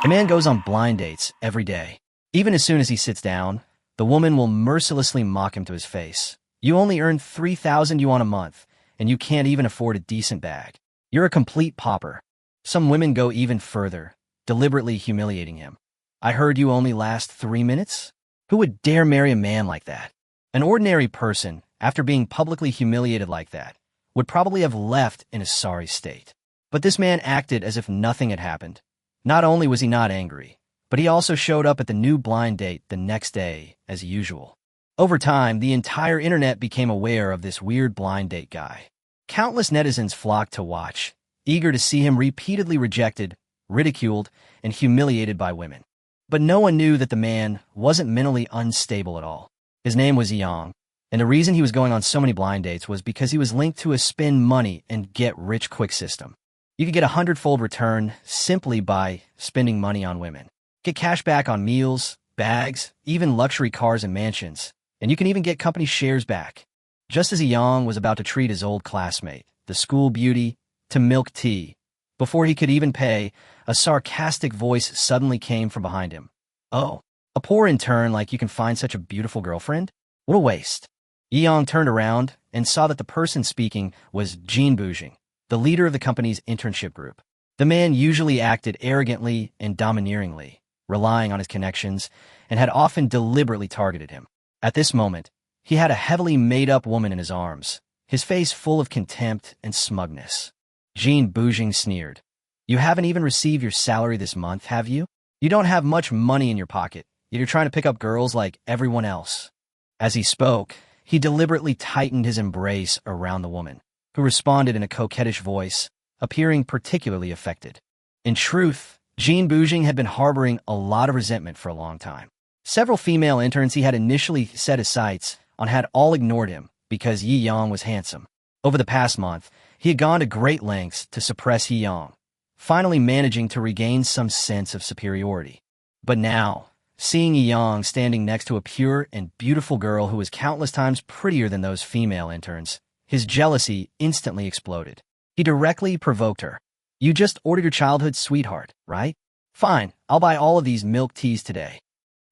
The man goes on blind dates every day. Even as soon as he sits down, the woman will mercilessly mock him to his face. You only earn 3,000 yuan a month, and you can't even afford a decent bag. You're a complete pauper. Some women go even further, deliberately humiliating him. I heard you only last 3 minutes? Who would dare marry a man like that? An ordinary person, after being publicly humiliated like that, would probably have left in a sorry state. But this man acted as if nothing had happened. Not only was he not angry, but he also showed up at the new blind date the next day as usual. Over time, the entire internet became aware of this weird blind date guy. Countless netizens flocked to watch, eager to see him repeatedly rejected, ridiculed, and humiliated by women. But no one knew that the man wasn't mentally unstable at all. His name was Yang, and the reason he was going on so many blind dates was because he was linked to a spend money and get rich quick system. You could get a 100-fold return simply by spending money on women. Get cash back on meals, bags, even luxury cars and mansions, and you can even get company shares back. Just as Yang was about to treat his old classmate, the school beauty, to milk tea, before he could even pay, a sarcastic voice suddenly came from behind him. Oh, a poor intern like you can find such a beautiful girlfriend? What a waste. Yang turned around and saw that the person speaking was Jean Boujing, the leader of the company's internship group. The man usually acted arrogantly and domineeringly, relying on his connections, and had often deliberately targeted him. At this moment, he had a heavily made-up woman in his arms, his face full of contempt and smugness. Jean Boujing sneered. You haven't even received your salary this month, have you? You don't have much money in your pocket, yet you're trying to pick up girls like everyone else. As he spoke, he deliberately tightened his embrace around the woman, who responded in a coquettish voice, appearing particularly affected. In truth, Jean Boujing had been harboring a lot of resentment for a long time. Several female interns he had initially set his sights on had all ignored him because Yi Yang was handsome. Over the past month, he had gone to great lengths to suppress Yi Yang, finally managing to regain some sense of superiority. But now, seeing Yi Yang standing next to a pure and beautiful girl who was countless times prettier than those female interns, his jealousy instantly exploded. He directly provoked her. You just ordered your childhood sweetheart, right? Fine, I'll buy all of these milk teas today.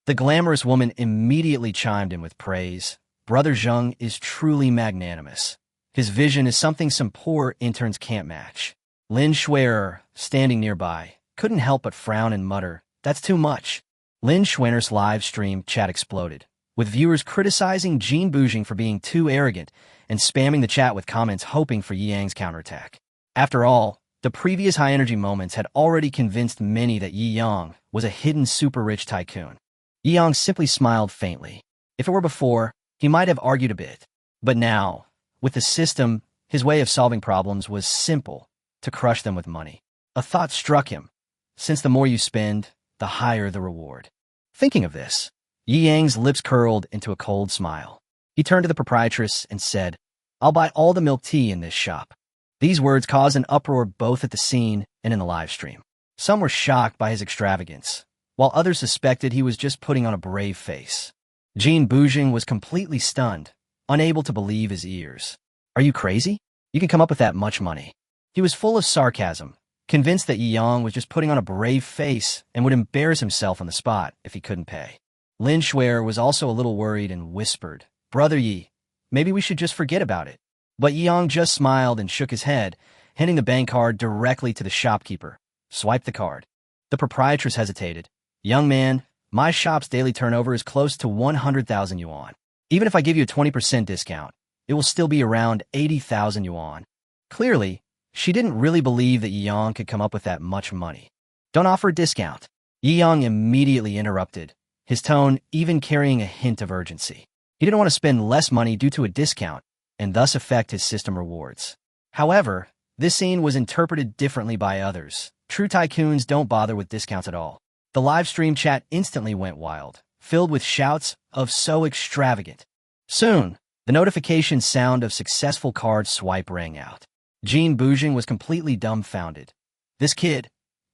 The glamorous woman immediately chimed in with praise. Brother Zheng is truly magnanimous. His vision is something some poor interns can't match. Lin Shui'er, standing nearby, couldn't help but frown and mutter, that's too much. Lin Shui'er's live stream chat exploded, with viewers criticizing Jean Boujing for being too arrogant and spamming the chat with comments hoping for Yi Yang's counterattack. After all, the previous high-energy moments had already convinced many that Yi Yang was a hidden super-rich tycoon. Yi Yang simply smiled faintly. If it were before, he might have argued a bit. But now, with the system, his way of solving problems was simple, to crush them with money. A thought struck him. Since the more you spend, the higher the reward. Thinking of this, Yi Yang's lips curled into a cold smile. He turned to the proprietress and said, I'll buy all the milk tea in this shop. These words caused an uproar both at the scene and in the live stream. Some were shocked by his extravagance, while others suspected he was just putting on a brave face. Jean Boujing was completely stunned, unable to believe his ears. Are you crazy? You can come up with that much money. He was full of sarcasm, convinced that Yi Yang was just putting on a brave face and would embarrass himself on the spot if he couldn't pay. Lin Shui'er was also a little worried and whispered, Brother Yi, maybe we should just forget about it. But Yi Yang just smiled and shook his head, handing the bank card directly to the shopkeeper. Swipe the card. The proprietress hesitated. Young man, my shop's daily turnover is close to 100,000 yuan. Even if I give you a 20% discount, it will still be around 80,000 yuan. Clearly, she didn't really believe that Yi Yang could come up with that much money. Don't offer a discount. Yi Yang immediately interrupted, his tone even carrying a hint of urgency. He didn't want to spend less money due to a discount, and thus affect his system rewards. However, this scene was interpreted differently by others. True tycoons don't bother with discounts at all. The live stream chat instantly went wild, filled with shouts of so extravagant. Soon, the notification sound of successful card swipe rang out. Jean Boujing was completely dumbfounded. This kid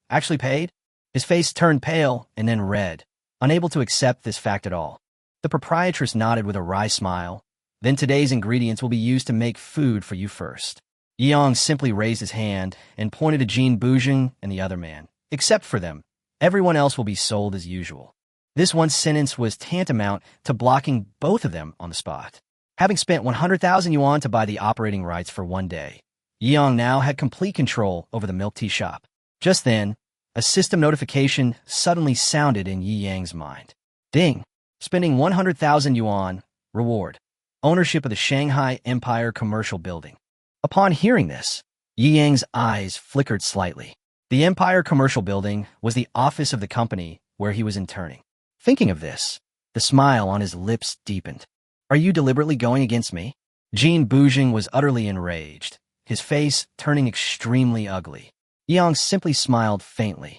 actually paid? His face turned pale and then red, unable to accept this fact at all. The proprietress nodded with a wry smile. Then today's ingredients will be used to make food for you first. Yi Yang simply raised his hand and pointed to Jean Boujing and the other man. Except for them, Everyone else will be sold as usual. This one sentence was tantamount to blocking both of them on the spot. Having spent 100,000 yuan to buy the operating rights for one day, Yang now had complete control over the milk tea shop. Just then, a system notification suddenly sounded in Yi Yang's mind. Ding! Spending 100,000 yuan. Reward. Ownership of the Shanghai Empire Commercial Building. Upon hearing this, Yi Yang's eyes flickered slightly. The Empire Commercial Building was the office of the company where he was interning. Thinking of this, the smile on his lips deepened. Are you deliberately going against me? Jean Boujing was utterly enraged, his face turning extremely ugly. Yang simply smiled faintly.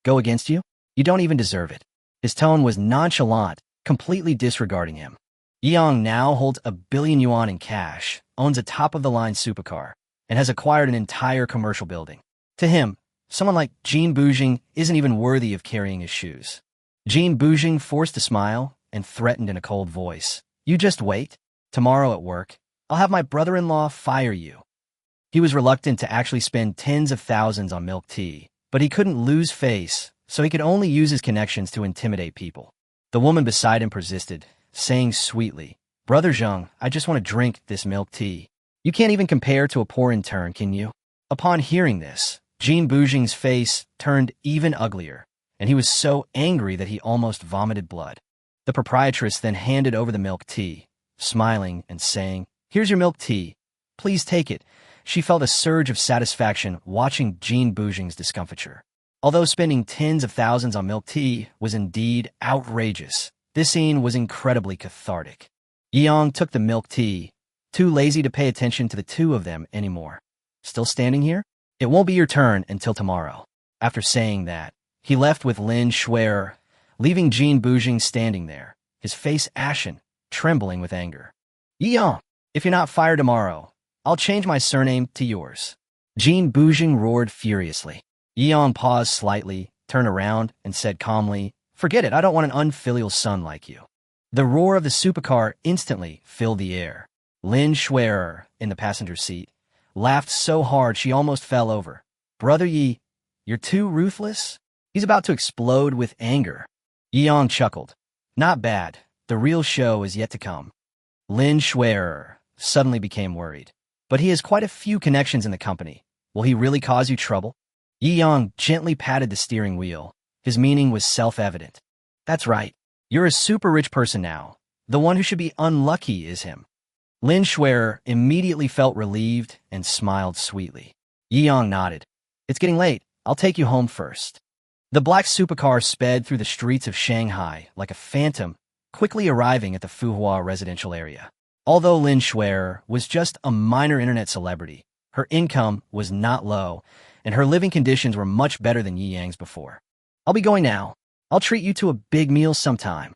Go against you? You don't even deserve it. His tone was nonchalant, completely disregarding him. Yang now holds 1 billion yuan in cash, owns a top-of-the-line supercar, and has acquired an entire commercial building. To him, someone like Jean Boujing isn't even worthy of carrying his shoes. Jean Boujing forced a smile and threatened in a cold voice. You just wait. Tomorrow at work, I'll have my brother-in-law fire you. He was reluctant to actually spend tens of thousands on milk tea, but he couldn't lose face, so he could only use his connections to intimidate people. The woman beside him persisted, saying sweetly, Brother Zheng, I just want to drink this milk tea. You can't even compare to a poor intern, can you? Upon hearing this, Jean Boujing's face turned even uglier, and he was so angry that he almost vomited blood. The proprietress then handed over the milk tea, smiling and saying, Here's your milk tea. Please take it. She felt a surge of satisfaction watching Jean Boujing's discomfiture. Although spending tens of thousands on milk tea was indeed outrageous, this scene was incredibly cathartic. Yang took the milk tea, too lazy to pay attention to the two of them anymore. Still standing here? It won't be your turn until tomorrow. After saying that, he left with Lin Shuer, leaving Jean Boujing standing there, his face ashen, trembling with anger. Yang, if you're not fired tomorrow, I'll change my surname to yours. Jean Boujing roared furiously. Yang paused slightly, turned around, and said calmly, Forget it, I don't want an unfilial son like you. The roar of the supercar instantly filled the air. Lin Shuer, in the passenger seat, laughed so hard she almost fell over. Brother Yi, you're too ruthless? He's about to explode with anger. Yang chuckled. Not bad. The real show is yet to come. Lin Shuer suddenly became worried. But he has quite a few connections in the company. Will he really cause you trouble? Yi Yang gently patted the steering wheel. His meaning was self-evident. That's right. You're a super rich person now. The one who should be unlucky is him. Lin Shuer immediately felt relieved and smiled sweetly. Yi Yang nodded. It's getting late. I'll take you home first. The black supercar sped through the streets of Shanghai like a phantom, quickly arriving at the Fuhua residential area. Although Lin Shuer was just a minor internet celebrity, her income was not low, and her living conditions were much better than Yi Yang's before. I'll be going now. I'll treat you to a big meal sometime.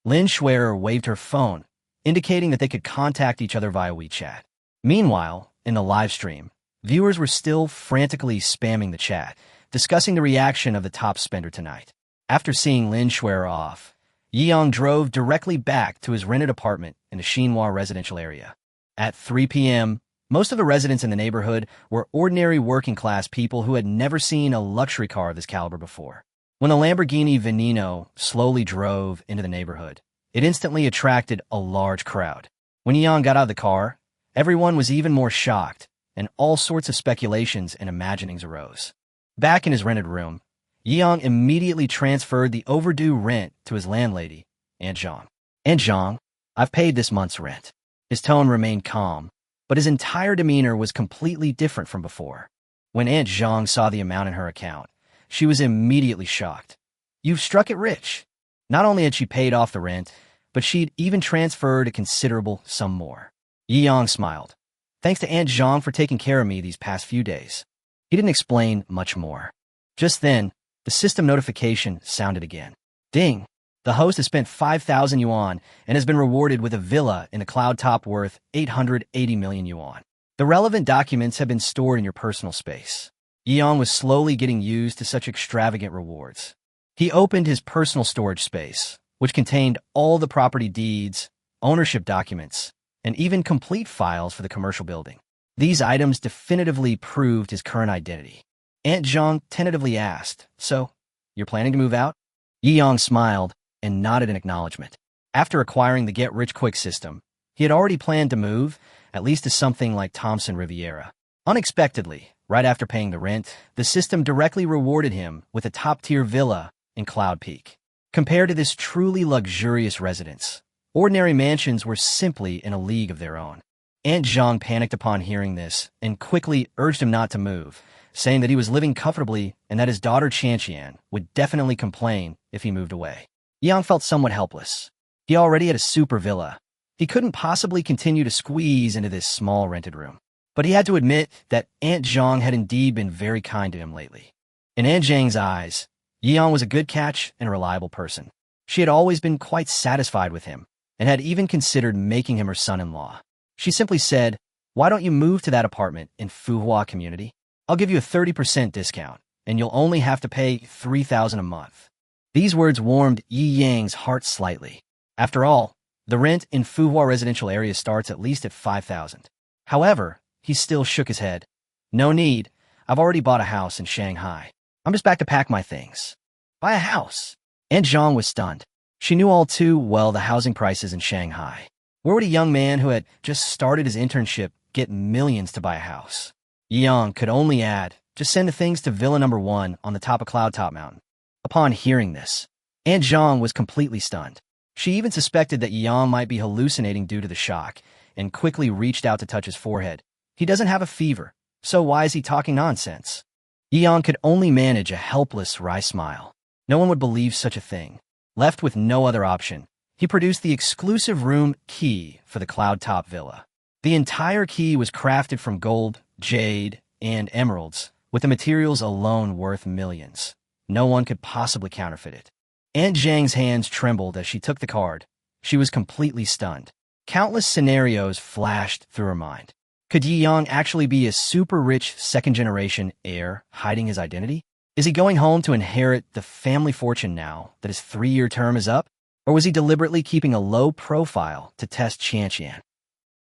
Lin Shuer waved her phone, indicating that they could contact each other via WeChat. Meanwhile, in the live stream, viewers were still frantically spamming the chat, discussing the reaction of the top spender tonight. After seeing Lin Shuer off, Yi Yang drove directly back to his rented apartment in the Xinhua residential area. At 3 p.m., most of the residents in the neighborhood were ordinary working-class people who had never seen a luxury car of this caliber before. When the Lamborghini Veneno slowly drove into the neighborhood, it instantly attracted a large crowd. When Yi Yang got out of the car, everyone was even more shocked, and all sorts of speculations and imaginings arose. Back in his rented room, Yi Yang immediately transferred the overdue rent to his landlady, Aunt Zhang. Aunt Zhang, I've paid this month's rent. His tone remained calm, but his entire demeanor was completely different from before. When Aunt Zhang saw the amount in her account, she was immediately shocked. You've struck it rich. Not only had she paid off the rent, but she'd even transferred a considerable sum more. Yi Yang smiled. Thanks to Aunt Zhang for taking care of me these past few days. He didn't explain much more. Just then, the system notification sounded again. Ding! The host has spent 5,000 yuan and has been rewarded with a villa in the cloud top worth 880 million yuan. The relevant documents have been stored in your personal space. Yi Yang was slowly getting used to such extravagant rewards. He opened his personal storage space, which contained all the property deeds, ownership documents, and even complete files for the commercial building. These items definitively proved his current identity. Aunt Zhang tentatively asked, So, You're planning to move out? Yi-Yang smiled and nodded in acknowledgement. After acquiring the get-rich-quick system, he had already planned to move, at least to something like Thompson Riviera. Unexpectedly, right after paying the rent, the system directly rewarded him with a top-tier villa in Cloud Peak. Compared to this truly luxurious residence, ordinary mansions were simply in a league of their own. Aunt Zhang panicked upon hearing this and quickly urged him not to move, saying that he was living comfortably and that his daughter Qianqian would definitely complain if he moved away. Yang felt somewhat helpless. He already had a super villa. He couldn't possibly continue to squeeze into this small rented room. But he had to admit that Aunt Zhang had indeed been very kind to him lately. In Aunt Zhang's eyes, Yang was a good catch and a reliable person. She had always been quite satisfied with him and had even considered making him her son-in-law. She simply said, "Why don't you move to that apartment in Fuhua community? I'll give you a 30% discount, and you'll only have to pay $3,000 a month." These words warmed Yi Yang's heart slightly. After all, the rent in Fuhua residential area starts at least at $5,000. However, he still shook his head. "No need. I've already bought a house in Shanghai. I'm just back to pack my things." "Buy a house?" Aunt Zhang was stunned. She knew all too well the housing prices in Shanghai. Where would a young man who had just started his internship get millions to buy a house? Yang could only add, "Just send the things to Villa Number 1 on the top of Cloud Top Mountain." Upon hearing this, Aunt Zhang was completely stunned. She even suspected that Yang might be hallucinating due to the shock, and quickly reached out to touch his forehead. He doesn't have a fever, so why is he talking nonsense? Yang could only manage a helpless wry smile. No one would believe such a thing. Left with no other option, he produced the exclusive room key for the Cloud Top Villa. The entire key was crafted from gold, jade, and emeralds, with the materials alone worth millions. No one could possibly counterfeit it. Aunt Zhang's hands trembled as she took the card. She was completely stunned. Countless scenarios flashed through her mind. Could Yi Yang actually be a super-rich second-generation heir hiding his identity? Is he going home to inherit the family fortune now that his 3-year term is up? Or was he deliberately keeping a low profile to test Qianqian?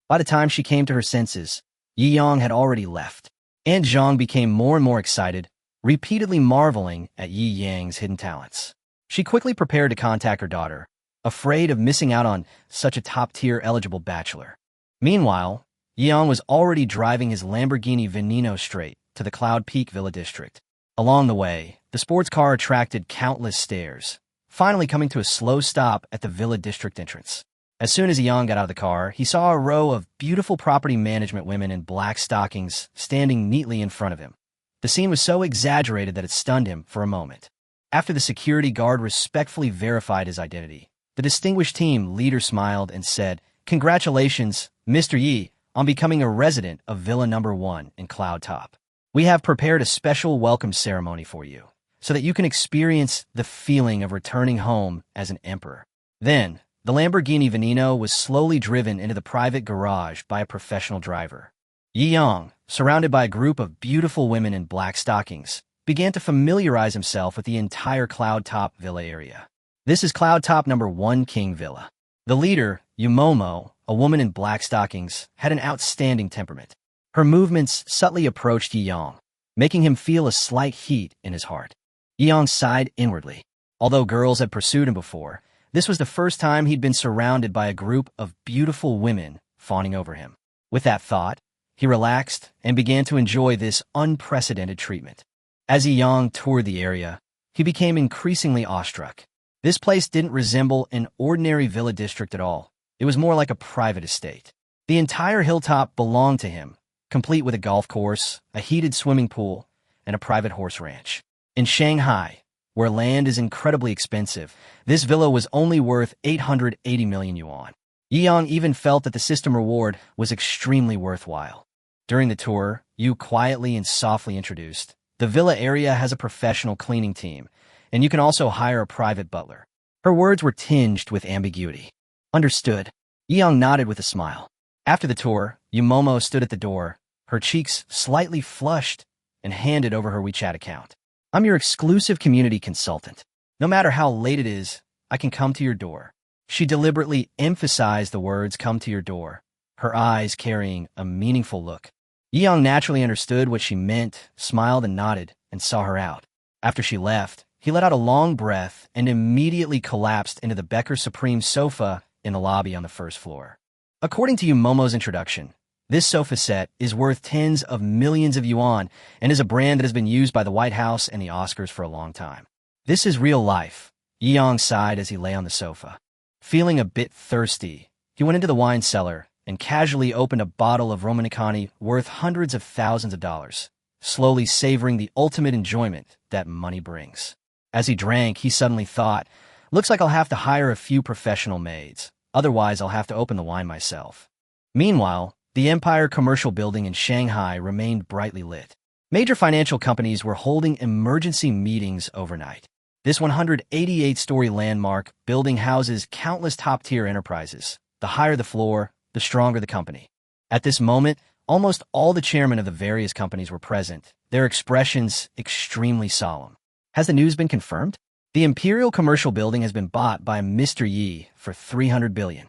By the time she came to her senses, Yi Yang had already left. Aunt Zhang became more and more excited, repeatedly marveling at Yi Yang's hidden talents. She quickly prepared to contact her daughter, afraid of missing out on such a top-tier eligible bachelor. Meanwhile, Yi Yang was already driving his Lamborghini Veneno straight to the Cloud Peak Villa District. Along the way, the sports car attracted countless stares, finally coming to a slow stop at the Villa District entrance. As soon as Yang got out of the car, he saw a row of beautiful property management women in black stockings standing neatly in front of him. The scene was so exaggerated that it stunned him for a moment. After the security guard respectfully verified his identity, the distinguished team leader smiled and said, "Congratulations, Mr. Yi, on becoming a resident of Villa Number 1 in Cloud Top. We have prepared a special welcome ceremony for you, so that you can experience the feeling of returning home as an emperor." Then, the Lamborghini Veneno was slowly driven into the private garage by a professional driver. Yi Yang, surrounded by a group of beautiful women in black stockings, began to familiarize himself with the entire Cloud Top Villa area. This is Cloud Top Number 1 King Villa. The leader, Yumomo, a woman in black stockings, had an outstanding temperament. Her movements subtly approached Yi Yang, making him feel a slight heat in his heart. Yi Yang sighed inwardly. Although girls had pursued him before, this was the first time he'd been surrounded by a group of beautiful women fawning over him. With that thought, he relaxed and began to enjoy this unprecedented treatment. As Yi Yang toured the area, he became increasingly awestruck. This place didn't resemble an ordinary villa district at all. It was more like a private estate. The entire hilltop belonged to him, complete with a golf course, a heated swimming pool, and a private horse ranch. In Shanghai, where land is incredibly expensive, this villa was only worth 880 million yuan. Yi Yang even felt that the system reward was extremely worthwhile. During the tour, Yu quietly and softly introduced, "The villa area has a professional cleaning team, and you can also hire a private butler." Her words were tinged with ambiguity. "Understood." Yi Yang nodded with a smile. After the tour, Yumomo stood at the door, her cheeks slightly flushed, and handed over her WeChat account. "I'm your exclusive community consultant. No matter how late it is, I can come to your door." She deliberately emphasized the words "come to your door," her eyes carrying a meaningful look. Yi Yang naturally understood what she meant, smiled and nodded, and saw her out. After she left, he He let out a long breath and immediately collapsed into the Becker Supreme sofa in the lobby on the first floor. According to Momo's introduction, this sofa set is worth tens of millions of yuan and is a brand that has been used by the White House and the Oscars for a long time. This is real life, Yi-Yong sighed as he lay on the sofa. Feeling a bit thirsty, he went into the wine cellar and casually opened a bottle of Romanicani worth hundreds of thousands of dollars, slowly savoring the ultimate enjoyment that money brings. As he drank, he suddenly thought, looks like I'll have to hire a few professional maids. Otherwise, I'll have to open the wine myself. Meanwhile, the Empire Commercial Building in Shanghai remained brightly lit. Major financial companies were holding emergency meetings overnight. This 188-story landmark building houses countless top-tier enterprises. The higher the floor, the stronger the company. At this moment, almost all the chairmen of the various companies were present, their expressions extremely solemn. Has the news been confirmed? The Imperial Commercial Building has been bought by Mr. Yi for 300 billion.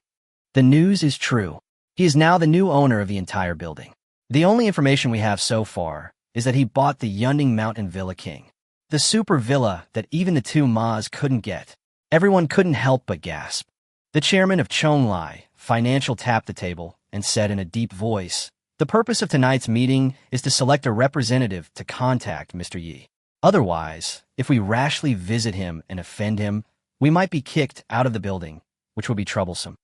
The news is true. He is now the new owner of the entire building. The only information we have so far is that he bought the Yunding Mountain Villa King, the super villa that even the two Ma's couldn't get. Everyone couldn't help but gasp. The chairman of Chonglai Financial tapped the table and said in a deep voice, "The purpose of tonight's meeting is to select a representative to contact Mr. Yi. Otherwise, if we rashly visit him and offend him, we might be kicked out of the building, which would be troublesome."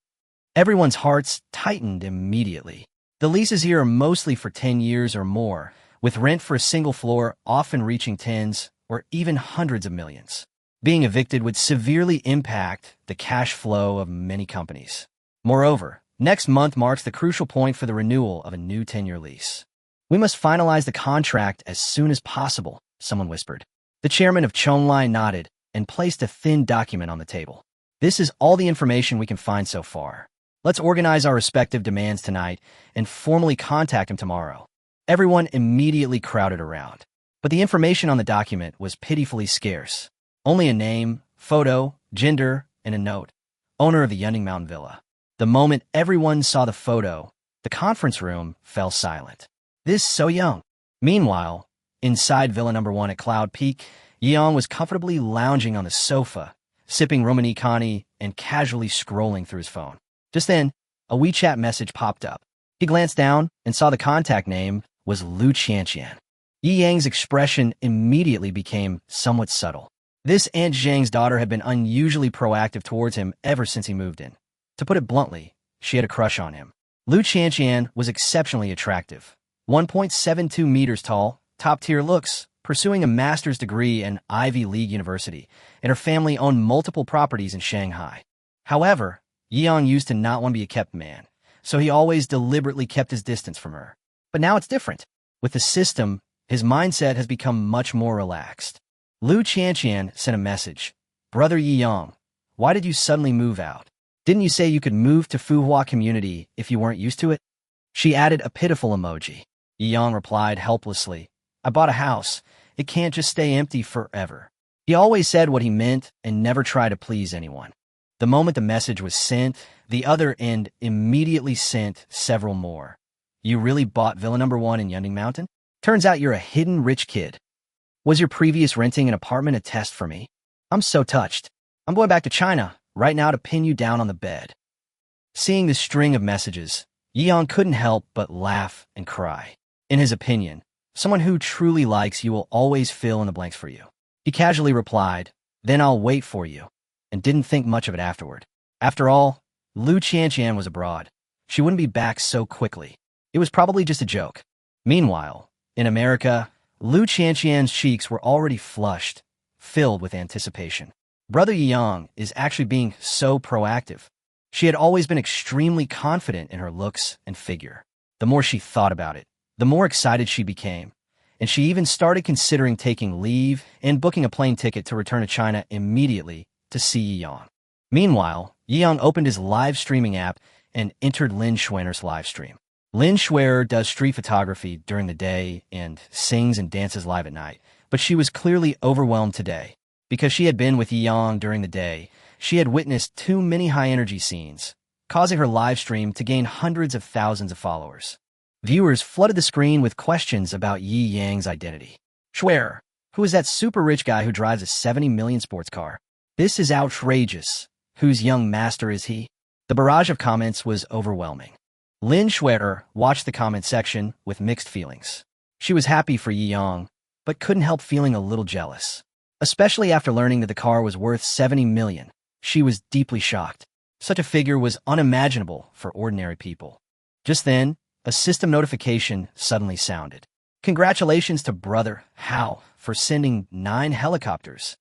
Everyone's hearts tightened immediately. The leases here are mostly for 10 years or more, with rent for a single floor often reaching tens or even hundreds of millions. Being evicted would severely impact the cash flow of many companies. Moreover, next month marks the crucial point for the renewal of a new 10-year lease. "We must finalize the contract as soon as possible," someone whispered. The chairman of Chonglai nodded and placed a thin document on the table. "This is all the information we can find so far. Let's organize our respective demands tonight and formally contact him tomorrow." Everyone immediately crowded around. But the information on the document was pitifully scarce. Only a name, photo, gender, and a note. Owner of the Yunding Mountain Villa. The moment everyone saw the photo, the conference room fell silent. This so young. Meanwhile, inside Villa Number 1 at Cloud Peak, Yi-Yong was comfortably lounging on the sofa, sipping Romanicani and casually scrolling through his phone. Just then, a WeChat message popped up. He glanced down and saw the contact name was Lu Qianqian. Yi-Yang's expression immediately became somewhat subtle. This Aunt Zhang's daughter had been unusually proactive towards him ever since he moved in. To put it bluntly, she had a crush on him. Lu Qianqian was exceptionally attractive. 1.72 meters tall, top-tier looks, pursuing a master's degree in Ivy League University, and her family owned multiple properties in Shanghai. However, Yi-Yong used to not want to be a kept man, so he always deliberately kept his distance from her. But now it's different. With the system, his mindset has become much more relaxed. Lu Qianqian sent a message. "Brother Yi-Yong, why did you suddenly move out? Didn't you say you could move to Fuhua community if you weren't used to it?" She added a pitiful emoji. Yi-Yong replied helplessly, "I bought a house. It can't just stay empty forever." He always said what he meant and never tried to please anyone. The moment the message was sent, the other end immediately sent several more. "You really bought Villa Number 1 in Yunding Mountain? Turns out you're a hidden rich kid. Was your previous renting an apartment a test for me? I'm so touched. I'm going back to China right now to pin you down on the bed." Seeing this string of messages, Yi-Yong couldn't help but laugh and cry. In his opinion, someone who truly likes you will always fill in the blanks for you. He casually replied, "Then I'll wait for you," and didn't think much of it afterward. After all, Lu Qianqian was abroad. She wouldn't be back so quickly. It was probably just a joke. Meanwhile, in America, Lu Qianqian's cheeks were already flushed, filled with anticipation. Brother Yi-Yong is actually being so proactive. She had always been extremely confident in her looks and figure. The more she thought about it, the more excited she became, and she even started considering taking leave and booking a plane ticket to return to China immediately to see Yi-Yong. Meanwhile, Yi-Yong opened his live streaming app and entered Lin Schwerner's live stream. Lin Schwerer does street photography during the day and sings and dances live at night, but she was clearly overwhelmed today. Because she had been with Yi-Yong during the day, she had witnessed too many high-energy scenes, causing her live stream to gain hundreds of thousands of followers. Viewers flooded the screen with questions about Yi-Yang's identity. "Schwerer, Who is that super rich guy who drives a 70 million sports car? This is outrageous. Whose young master is he? The barrage of comments was overwhelming. Lin Schwerer watched the comment section with mixed feelings. She was happy for Yi Yang, but couldn't help feeling a little jealous. Especially after learning that the car was worth 70 million. She was deeply shocked. Such a figure was unimaginable for ordinary people. Just then, a system notification suddenly sounded. Congratulations to Brother Hao for sending 9 helicopters.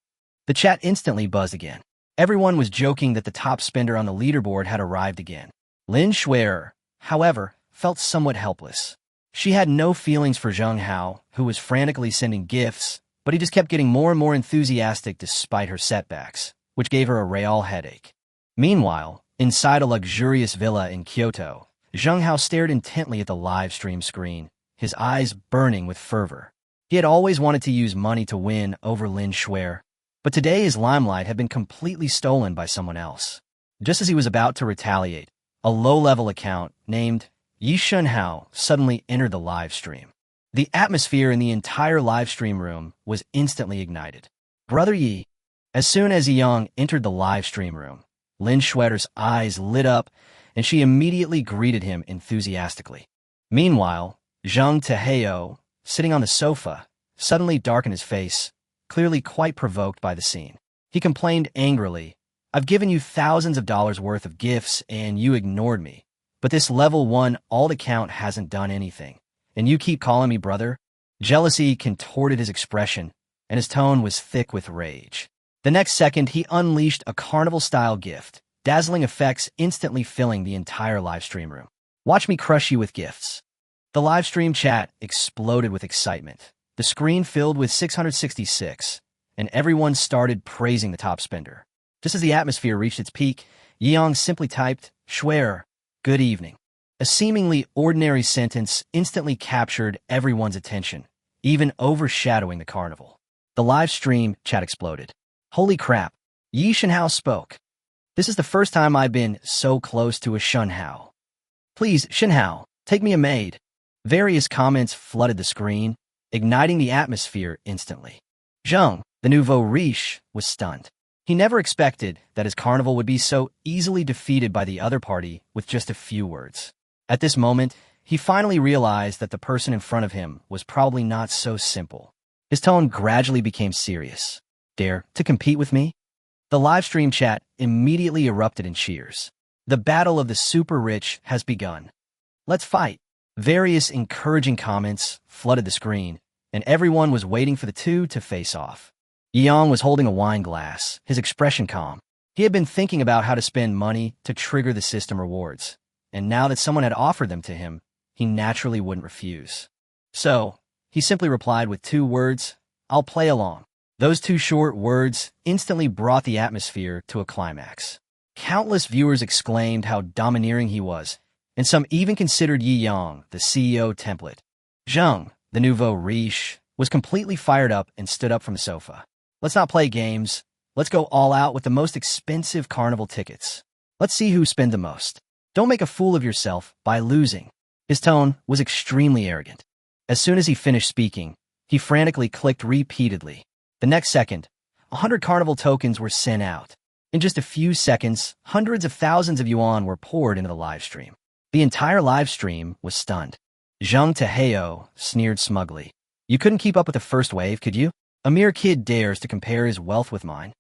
The chat instantly buzzed again. Everyone was joking that the top spender on the leaderboard had arrived again. Lin Schwerer, however, felt somewhat helpless. She had no feelings for Zheng Hao, who was frantically sending gifts, but he just kept getting more and more enthusiastic despite her setbacks, which gave her a real headache. Meanwhile, inside a luxurious villa in Kyoto, Zheng Hao stared intently at the live stream screen, his eyes burning with fervor. He had always wanted to use money to win over Lin Schwerer, but today his limelight had been completely stolen by someone else. Just as he was about to retaliate, a low-level account named Yi Shunhao suddenly entered the live stream. The atmosphere in the entire live stream room was instantly ignited. Brother Yi. As soon as Yi Yang entered the live stream room, Lin Schwerer's eyes lit up, and she immediately greeted him enthusiastically. Meanwhile, Zhang Teheo, sitting on the sofa, suddenly darkened his face, clearly quite provoked by the scene. He complained angrily, "I've given you thousands of dollars worth of gifts and you ignored me. But this level 1 alt account hasn't done anything. And you keep calling me brother?" Jealousy contorted his expression, and his tone was thick with rage. The next second, he unleashed a carnival-style gift, dazzling effects instantly filling the entire live stream room. "Watch me crush you with gifts." The live stream chat exploded with excitement. The screen filled with 666, and everyone started praising the top spender. Just as the atmosphere reached its peak, Yi Yang simply typed, "Schwerer, good evening." A seemingly ordinary sentence instantly captured everyone's attention, even overshadowing the carnival. The live stream chat exploded. "Holy crap, Yi Shunhao spoke. This is the first time I've been so close to a Shunhao. Please, Shunhao, take me a maid." Various comments flooded the screen, igniting the atmosphere instantly. Zheng, the nouveau riche, was stunned. He never expected that his carnival would be so easily defeated by the other party with just a few words. At this moment, he finally realized that the person in front of him was probably not so simple. His tone gradually became serious. "Dare to compete with me?" The live stream chat immediately erupted in cheers. "The battle of the super rich has begun. Let's fight." Various encouraging comments flooded the screen, and everyone was waiting for the two to face off. Yi Yang was holding a wine glass, his expression calm. He had been thinking about how to spend money to trigger the system rewards, and now that someone had offered them to him, he naturally wouldn't refuse. So, he simply replied with 2 words, "I'll play along." Those 2 short words instantly brought the atmosphere to a climax. Countless viewers exclaimed how domineering he was, and some even considered Yi Yang the CEO template. Zheng, the nouveau riche, was completely fired up and stood up from the sofa. "Let's not play games. Let's go all out with the most expensive carnival tickets. Let's see who spends the most. Don't make a fool of yourself by losing." His tone was extremely arrogant. As soon as he finished speaking, he frantically clicked repeatedly. The next second, 100 carnival tokens were sent out. In just a few seconds, hundreds of thousands of yuan were poured into the live stream. The entire live stream was stunned. Zhang Teheo sneered smugly. "You couldn't keep up with the first wave, could you? A mere kid dares to compare his wealth with mine."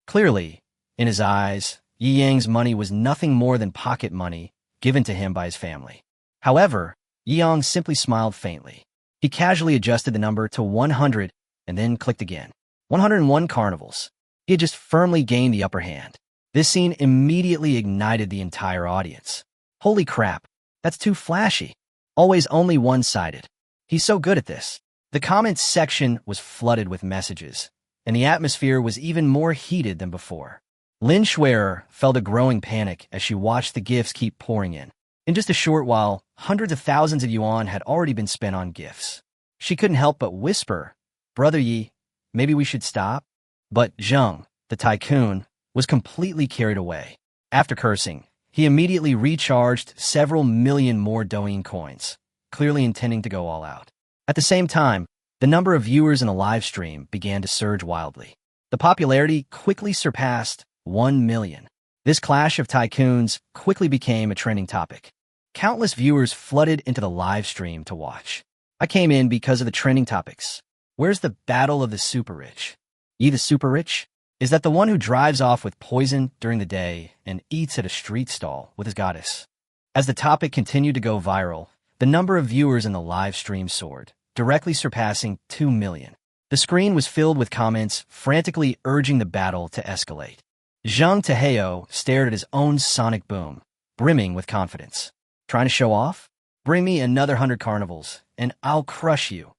Clearly, in his eyes, Yi Yang's money was nothing more than pocket money given to him by his family. However, Yi Yang simply smiled faintly. He casually adjusted the number to 100 and then clicked again. 101 carnivals. He had just firmly gained the upper hand. This scene immediately ignited the entire audience. "Holy crap, that's too flashy. Always only one-sided. He's so good at this." The comments section was flooded with messages, and the atmosphere was even more heated than before. Lin Schwerer felt a growing panic as she watched the gifts keep pouring in. In just a short while, hundreds of thousands of yuan had already been spent on gifts. She couldn't help but whisper, "Brother Yi, maybe we should stop?" But Zheng, the tycoon, was completely carried away. After cursing, he immediately recharged several million more Douyin coins, clearly intending to go all out. At the same time, the number of viewers in the live stream began to surge wildly. The popularity quickly surpassed 1 million. This clash of tycoons quickly became a trending topic. Countless viewers flooded into the live stream to watch. I came in because of the trending topics. Where's the battle of the super rich? Ye the super rich? Is that the one who drives off with poison during the day and eats at a street stall with his goddess? As the topic continued to go viral, the number of viewers in the live stream soared, directly surpassing 2 million. The screen was filled with comments frantically urging the battle to escalate. Zhang Taheo stared at his own sonic boom, brimming with confidence. Trying to show off? Bring me another 100 carnivals, and I'll crush you.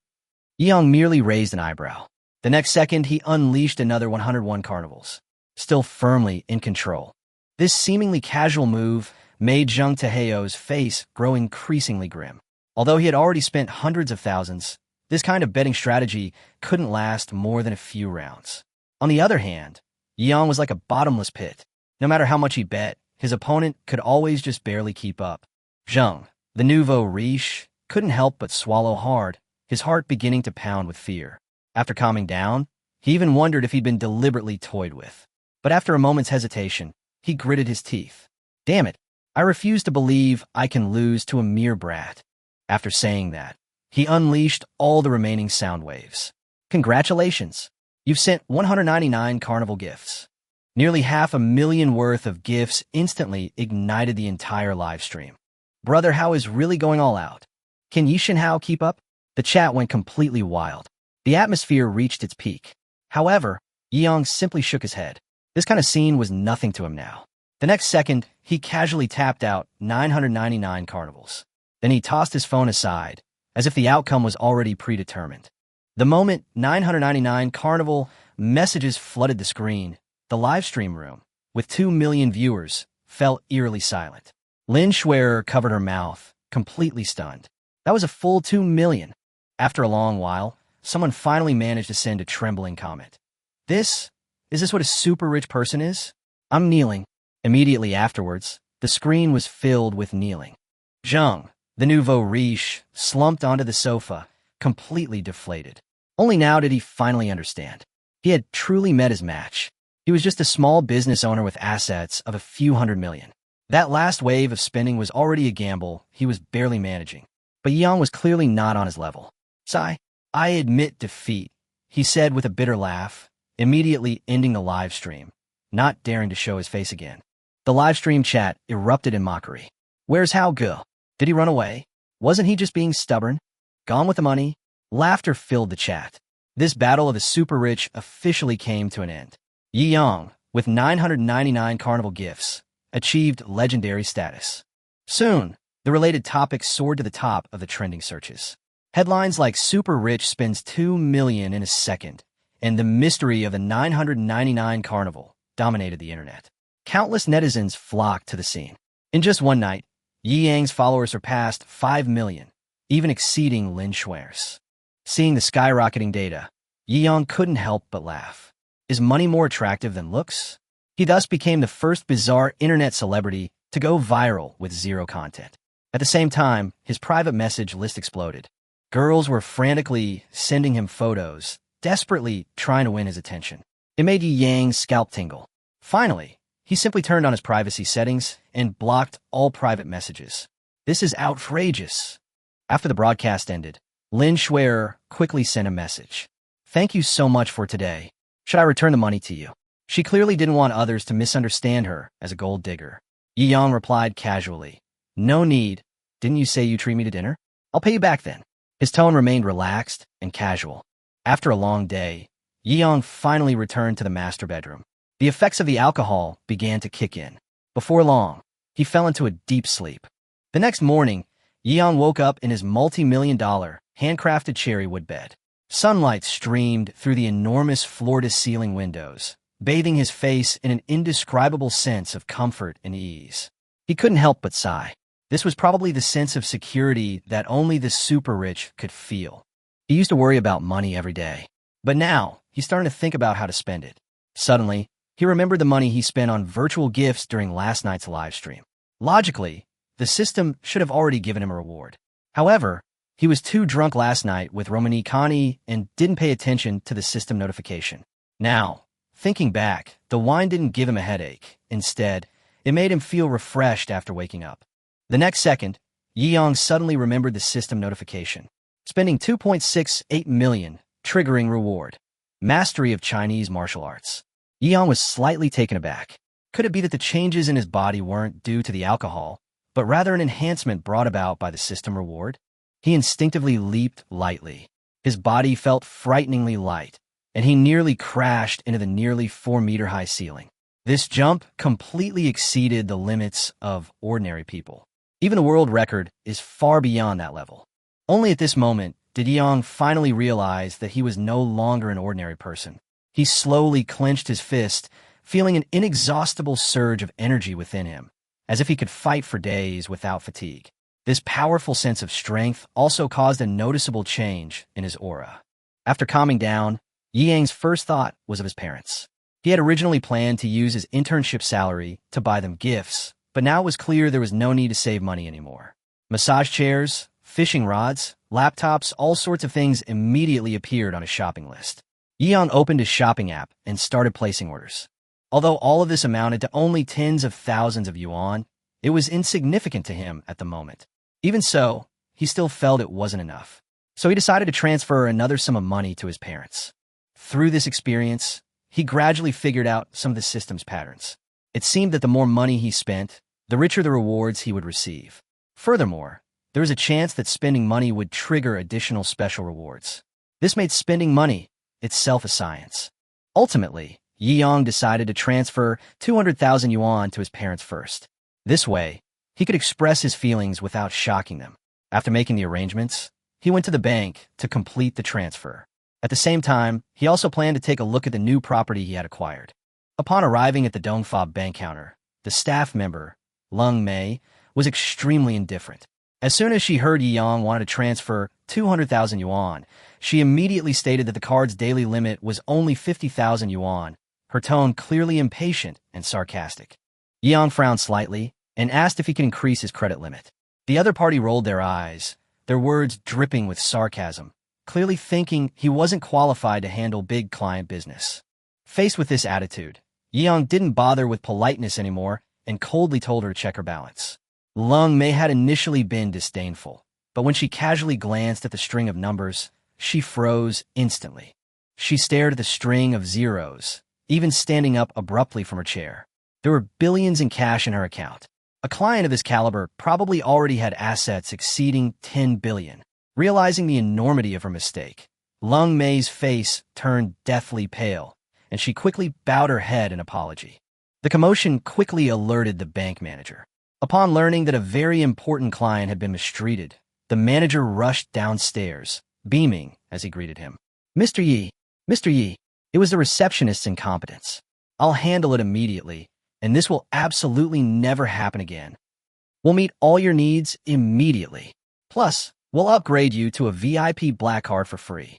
Yang merely raised an eyebrow. The next second, he unleashed another 101 carnivals, still firmly in control. This seemingly casual move made Zhang Taheo's face grow increasingly grim. Although he had already spent hundreds of thousands, this kind of betting strategy couldn't last more than a few rounds. On the other hand, Yang was like a bottomless pit. No matter how much he bet, his opponent could always just barely keep up. Zhang, the nouveau riche, couldn't help but swallow hard, his heart beginning to pound with fear. After calming down, he even wondered if he'd been deliberately toyed with. But after a moment's hesitation, he gritted his teeth. Damn it, I refuse to believe I can lose to a mere brat. After saying that, he unleashed all the remaining sound waves. Congratulations! You've sent 199 carnival gifts. Nearly 500,000 worth of gifts instantly ignited the entire live stream. Brother Hao is really going all out. Can Yishin Hao keep up? The chat went completely wild. The atmosphere reached its peak. However, Yang simply shook his head. This kind of scene was nothing to him now. The next second, he casually tapped out 999 carnivals. Then he tossed his phone aside, as if the outcome was already predetermined. The moment 999 carnival messages flooded the screen, the live stream room, with 2 million viewers, fell eerily silent. Lin Schwerer covered her mouth, completely stunned. That was a full 2 million. After a long while, someone finally managed to send a trembling comment. Is this what a super rich person is? I'm kneeling. Immediately afterwards, the screen was filled with kneeling. Zhang, the nouveau riche, slumped onto the sofa, completely deflated. Only now did he finally understand. He had truly met his match. He was just a small business owner with assets of a few hundred million. That last wave of spending was already a gamble he was barely managing. But Yang was clearly not on his level. Sigh. I admit defeat, he said with a bitter laugh, immediately ending the live stream, not daring to show his face again. The live stream chat erupted in mockery. Where's Hao Ge? Did he run away? Wasn't he just being stubborn? Gone with the money? Laughter filled the chat. This battle of the super rich officially came to an end. Yi Yang, with 999 carnival gifts, achieved legendary status. Soon, the related topic soared to the top of the trending searches. Headlines like Super Rich spends 2 million in a second, and the mystery of the 999 carnival dominated the internet. Countless netizens flocked to the scene. In just one night, Yi Yang's followers surpassed 5 million, even exceeding Lin Schwerer's. Seeing the skyrocketing data, Yi Yang couldn't help but laugh. Is money more attractive than looks? He thus became the first bizarre internet celebrity to go viral with zero content. At the same time, his private message list exploded. Girls were frantically sending him photos, desperately trying to win his attention. It made Yi Yang's scalp tingle. Finally, he simply turned on his privacy settings and blocked all private messages. This is outrageous. After the broadcast ended, Lin Schwerer quickly sent a message. Thank you so much for today. Should I return the money to you? She clearly didn't want others to misunderstand her as a gold digger. Yi Yang replied casually. No need. Didn't you say you treat me to dinner? I'll pay you back then. His tone remained relaxed and casual. After a long day, Yi Yang finally returned to the master bedroom. The effects of the alcohol began to kick in. Before long, he fell into a deep sleep. The next morning, Yi Yang woke up in his multi-million-dollar, handcrafted cherry wood bed. Sunlight streamed through the enormous floor-to-ceiling windows, bathing his face in an indescribable sense of comfort and ease. He couldn't help but sigh. This was probably the sense of security that only the super rich could feel. He used to worry about money every day, but now he's starting to think about how to spend it. Suddenly, he remembered the money he spent on virtual gifts during last night's live stream. Logically, the system should have already given him a reward. However, He was too drunk last night with Romanikani and didn't pay attention to the system notification. Now, thinking back, the wine didn't give him a headache. Instead, it made him feel refreshed after waking up. The next second, Yiyang suddenly remembered the system notification. Spending 2.68 million, triggering reward. Mastery of Chinese martial arts. Yiyang was slightly taken aback. Could it be that the changes in his body weren't due to the alcohol, but rather an enhancement brought about by the system reward? He instinctively leaped lightly. His body felt frighteningly light, and he nearly crashed into the nearly 4-meter-high ceiling. This jump completely exceeded the limits of ordinary people. Even the world record is far beyond that level. Only at this moment did Yang finally realize that he was no longer an ordinary person. He slowly clenched his fist, feeling an inexhaustible surge of energy within him, as if he could fight for days without fatigue. This powerful sense of strength also caused a noticeable change in his aura. After calming down, Yi Yang's first thought was of his parents. He had originally planned to use his internship salary to buy them gifts, but now it was clear there was no need to save money anymore. Massage chairs, fishing rods, laptops, all sorts of things immediately appeared on his shopping list. Yi Yang opened his shopping app and started placing orders. Although all of this amounted to only tens of thousands of yuan, it was insignificant to him at the moment. Even so, he still felt it wasn't enough. So he decided to transfer another sum of money to his parents. Through this experience, he gradually figured out some of the system's patterns. It seemed that the more money he spent, the richer the rewards he would receive. Furthermore, there was a chance that spending money would trigger additional special rewards. This made spending money itself a science. Ultimately, Yi Yang decided to transfer 200,000 yuan to his parents first. This way, he could express his feelings without shocking them. After making the arrangements, he went to the bank to complete the transfer. At the same time, he also planned to take a look at the new property he had acquired. Upon arriving at the Dongfa bank counter, the staff member, Lung Mei, was extremely indifferent. As soon as she heard Yi Yang wanted to transfer 200,000 yuan, she immediately stated that the card's daily limit was only 50,000 yuan, her tone clearly impatient and sarcastic. Yi Yang frowned slightly and asked if he could increase his credit limit. The other party rolled their eyes, their words dripping with sarcasm, clearly thinking he wasn't qualified to handle big client business. Faced with this attitude, Yi Yang didn't bother with politeness anymore and coldly told her to check her balance. Lung Mei had initially been disdainful, but when she casually glanced at the string of numbers, she froze instantly. She stared at the string of zeros, even standing up abruptly from her chair. There were billions in cash in her account. A client of this caliber probably already had assets exceeding 10 billion. Realizing the enormity of her mistake, Lung Mei's face turned deathly pale, and she quickly bowed her head in apology. The commotion quickly alerted the bank manager. Upon learning that a very important client had been mistreated, the manager rushed downstairs, beaming as he greeted him. Mr. Yi, it was the receptionist's incompetence. I'll handle it immediately, and this will absolutely never happen again. We'll meet all your needs immediately. Plus, we'll upgrade you to a VIP black card for free.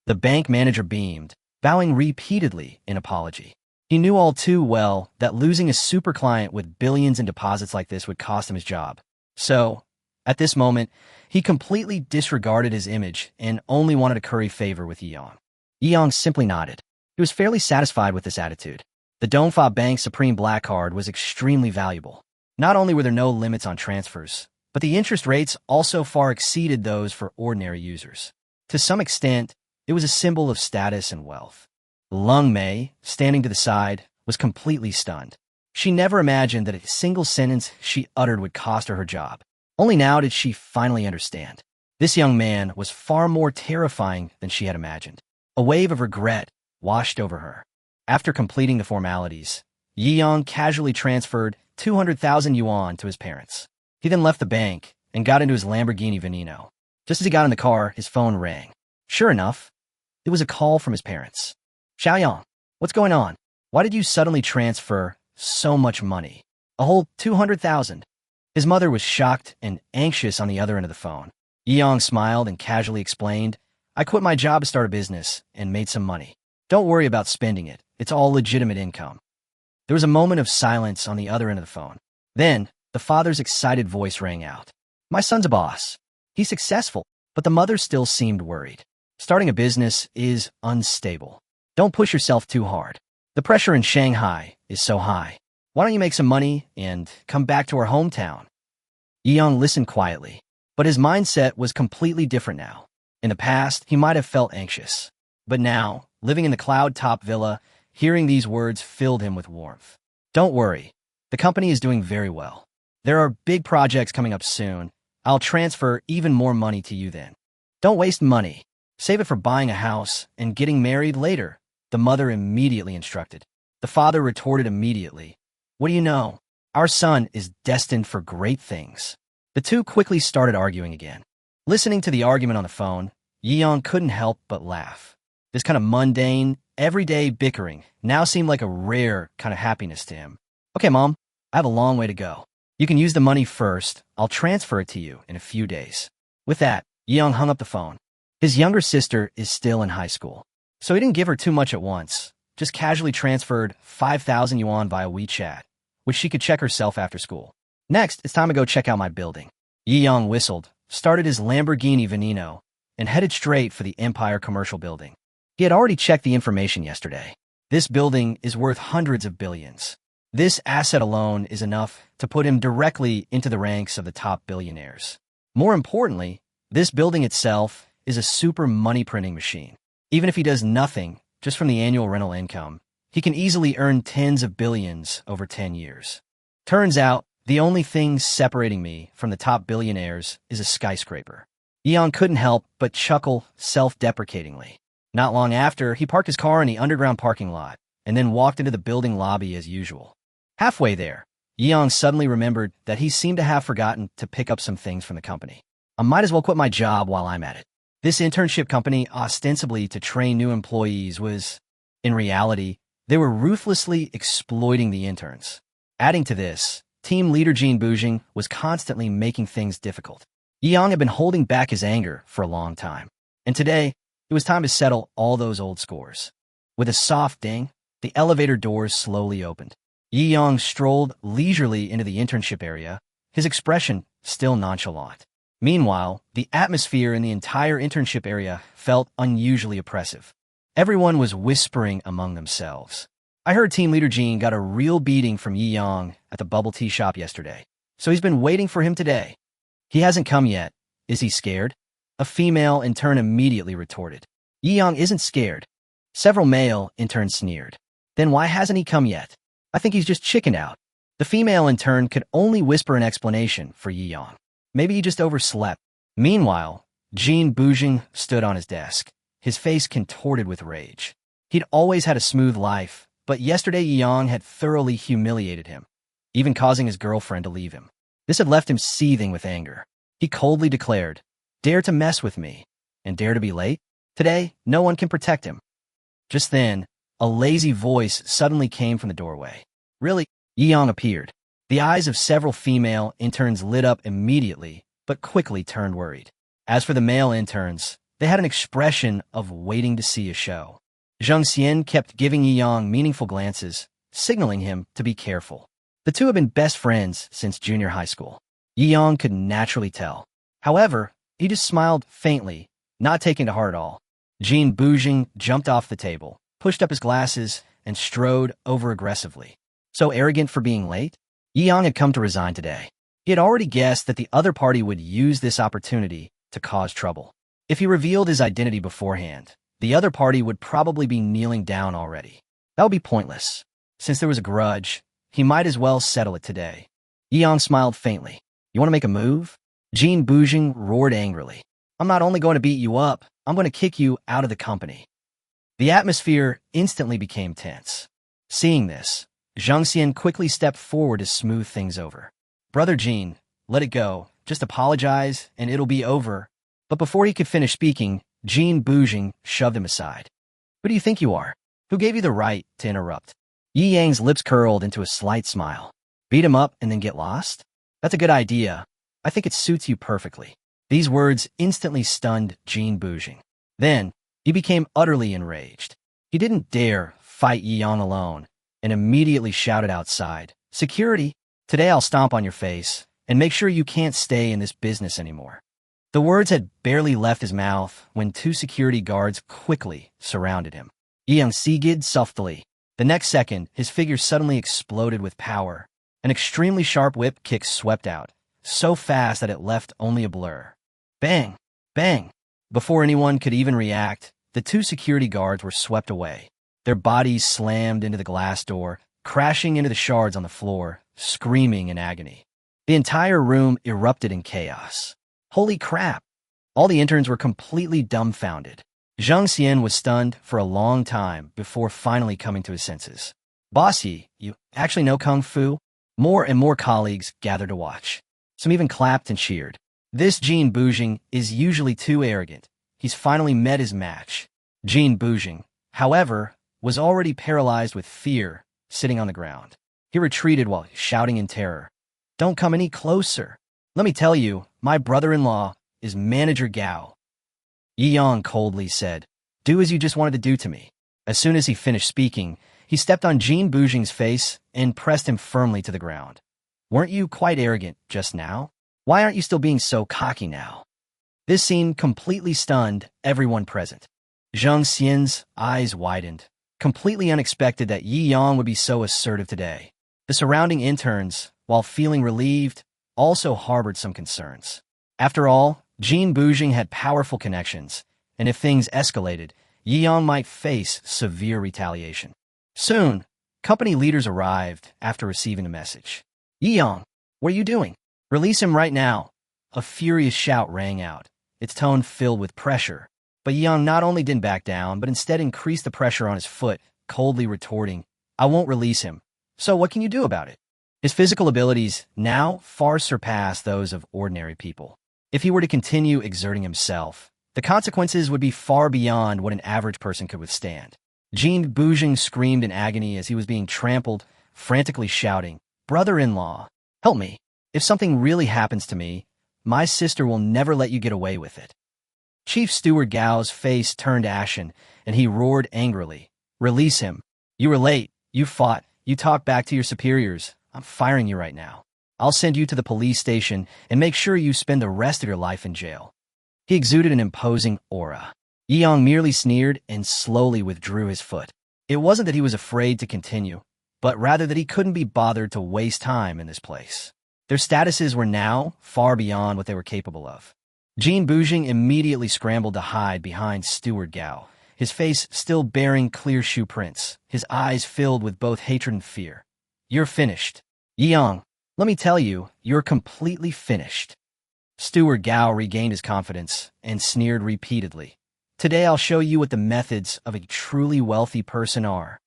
The bank manager beamed, bowing repeatedly in apology. He knew all too well that losing a super client with billions in deposits like this would cost him his job. So, at this moment, he completely disregarded his image and only wanted to curry favor with Yi Yang. Yi Yang simply nodded. He was fairly satisfied with this attitude. The Dongfa Bank Supreme Black Card was extremely valuable. Not only were there no limits on transfers, but the interest rates also far exceeded those for ordinary users. To some extent, it was a symbol of status and wealth. Lung Mei, standing to the side, was completely stunned. She never imagined that a single sentence she uttered would cost her her job. Only now did she finally understand. This young man was far more terrifying than she had imagined. A wave of regret washed over her. After completing the formalities, Yi Yang casually transferred 200,000 yuan to his parents. He then left the bank and got into his Lamborghini Veneno. Just as he got in the car, his phone rang. Sure enough, it was a call from his parents. Xiaoyang, what's going on? Why did you suddenly transfer so much money? A whole 200,000. His mother was shocked and anxious on the other end of the phone. Yi Yang smiled and casually explained, I quit my job to start a business and made some money. Don't worry about spending it. It's all legitimate income. There was a moment of silence on the other end of the phone. Then, the father's excited voice rang out. My son's a boss. He's successful. but the mother still seemed worried. Starting a business is unstable. Don't push yourself too hard. The pressure in Shanghai is so high. Why don't you make some money and come back to our hometown? Yi-young listened quietly, but his mindset was completely different now. In the past, he might have felt anxious. But now, living in the cloud-top villa, hearing these words filled him with warmth. Don't worry. The company is doing very well. There are big projects coming up soon. I'll transfer even more money to you then. Don't waste money. Save it for buying a house and getting married later, the mother immediately instructed. The father retorted immediately. What do you know? Our son is destined for great things. The two quickly started arguing again. Listening to the argument on the phone, Yi-young couldn't help but laugh. This kind of mundane, everyday bickering now seemed like a rare kind of happiness to him. Okay, Mom, I have a long way to go. You can use the money first. I'll transfer it to you in a few days. With that, Yi-young hung up the phone. His younger sister is still in high school, so he didn't give her too much at once, just casually transferred 5,000 yuan via WeChat, which she could check herself after school. Next, it's time to go check out my building. Yi-young whistled, started his Lamborghini Veneno, and headed straight for the Empire Commercial Building. He had already checked the information yesterday. This building is worth hundreds of billions. This asset alone is enough to put him directly into the ranks of the top billionaires. More importantly, this building itself is a super money-printing machine. Even if he does nothing, just from the annual rental income, he can easily earn tens of billions over 10 years. Turns out, the only thing separating me from the top billionaires is a skyscraper. Yi-young couldn't help but chuckle self-deprecatingly. Not long after, he parked his car in the underground parking lot and then walked into the building lobby as usual. Halfway there, Yi-young suddenly remembered that he seemed to have forgotten to pick up some things from the company. I might as well quit my job while I'm at it. This internship company, ostensibly to train new employees, was, in reality, they were ruthlessly exploiting the interns. Adding to this, team leader Jean Boujing was constantly making things difficult. Yi-young had been holding back his anger for a long time, and today, it was time to settle all those old scores. With a soft ding, the elevator doors slowly opened. Yi-young strolled leisurely into the internship area, his expression still nonchalant. Meanwhile, the atmosphere in the entire internship area felt unusually oppressive. Everyone was whispering among themselves. I heard team leader Jean got a real beating from Yi-young at the bubble tea shop yesterday, so he's been waiting for him today. He hasn't come yet. Is he scared? A female intern immediately retorted. Yi-young isn't scared. Several male interns sneered. Then why hasn't he come yet? I think he's just chickened out. The female intern could only whisper an explanation for Yi-young. Maybe he just overslept. Meanwhile, Jean Boujing stood on his desk, his face contorted with rage. He'd always had a smooth life, but yesterday Yi-young had thoroughly humiliated him, even causing his girlfriend to leave him. This had left him seething with anger. He coldly declared, "Dare to mess with me, and dare to be late? Today, no one can protect him." Just then, a lazy voice suddenly came from the doorway. Really? Yi-young appeared. The eyes of several female interns lit up immediately, but quickly turned worried. As for the male interns, they had an expression of waiting to see a show. Zheng Xian kept giving Yi-young meaningful glances, signaling him to be careful. The two had been best friends since junior high school. Yi-young could naturally tell. However, he just smiled faintly, not taking to heart at all. Jean Boujing jumped off the table, pushed up his glasses, and strode over aggressively. So arrogant for being late? Yi-young had come to resign today. He had already guessed that the other party would use this opportunity to cause trouble. If he revealed his identity beforehand, the other party would probably be kneeling down already. That would be pointless. Since there was a grudge, he might as well settle it today. Yi-young smiled faintly. You want to make a move? Jean Boujing roared angrily. I'm not only going to beat you up, I'm going to kick you out of the company. The atmosphere instantly became tense. Seeing this, Zheng Xian quickly stepped forward to smooth things over. Brother Jean, let it go. Just apologize, and it'll be over. But before he could finish speaking, Jean Boujing shoved him aside. Who do you think you are? Who gave you the right to interrupt? Yi Yang's lips curled into a slight smile. Beat him up and then get lost? That's a good idea. I think it suits you perfectly. These words instantly stunned Jean Boujing. Then, he became utterly enraged. He didn't dare fight Yi Yang alone, and immediately shouted outside, "Security! Today I'll stomp on your face, and make sure you can't stay in this business anymore." The words had barely left his mouth when two security guards quickly surrounded him. Yang sighed softly. The next second, his figure suddenly exploded with power. An extremely sharp whip kick swept out, so fast that it left only a blur. Bang! Bang! Before anyone could even react, the two security guards were swept away. Their bodies slammed into the glass door, crashing into the shards on the floor, screaming in agony. The entire room erupted in chaos. Holy crap! All the interns were completely dumbfounded. Zhang Xian was stunned for a long time before finally coming to his senses. Boss Yi, you actually know Kung Fu? More and more colleagues gathered to watch. Some even clapped and cheered. This Jin Bujing is usually too arrogant. He's finally met his match. Jin Bujing, however, was already paralyzed with fear, sitting on the ground. He retreated while shouting in terror. Don't come any closer. Let me tell you, my brother-in-law is Manager Gao. Yi Yang coldly said, do as you just wanted to do to me. As soon as he finished speaking, he stepped on Jin Bujing's face and pressed him firmly to the ground. Weren't you quite arrogant just now? Why aren't you still being so cocky now? This scene completely stunned everyone present. Zhang Xian's eyes widened, completely unexpected that Yi Yang would be so assertive today. The surrounding interns, while feeling relieved, also harbored some concerns. After all, Jin Bujing had powerful connections, and if things escalated, Yi Yang might face severe retaliation. Soon, company leaders arrived after receiving a message. Yi Yang, what are you doing? Release him right now. A furious shout rang out, its tone filled with pressure. But Yi Yang not only didn't back down, but instead increased the pressure on his foot, coldly retorting, I won't release him. So what can you do about it? His physical abilities now far surpass those of ordinary people. If he were to continue exerting himself, the consequences would be far beyond what an average person could withstand. Jin Bujing screamed in agony as he was being trampled, frantically shouting, Brother-in-law, help me. If something really happens to me, my sister will never let you get away with it. Chief Steward Gao's face turned ashen, and he roared angrily, Release him. You were late. You fought. You talked back to your superiors. I'm firing you right now. I'll send you to the police station and make sure you spend the rest of your life in jail. He exuded an imposing aura. Yi Yang merely sneered and slowly withdrew his foot. It wasn't that he was afraid to continue, but rather that he couldn't be bothered to waste time in this place. Their statuses were now far beyond what they were capable of. Jin Bujing immediately scrambled to hide behind Steward Gao, his face still bearing clear shoe prints, his eyes filled with both hatred and fear. You're finished. Yi Yang, let me tell you, you're completely finished. Steward Gao regained his confidence and sneered repeatedly. Today I'll show you what the methods of a truly wealthy person are.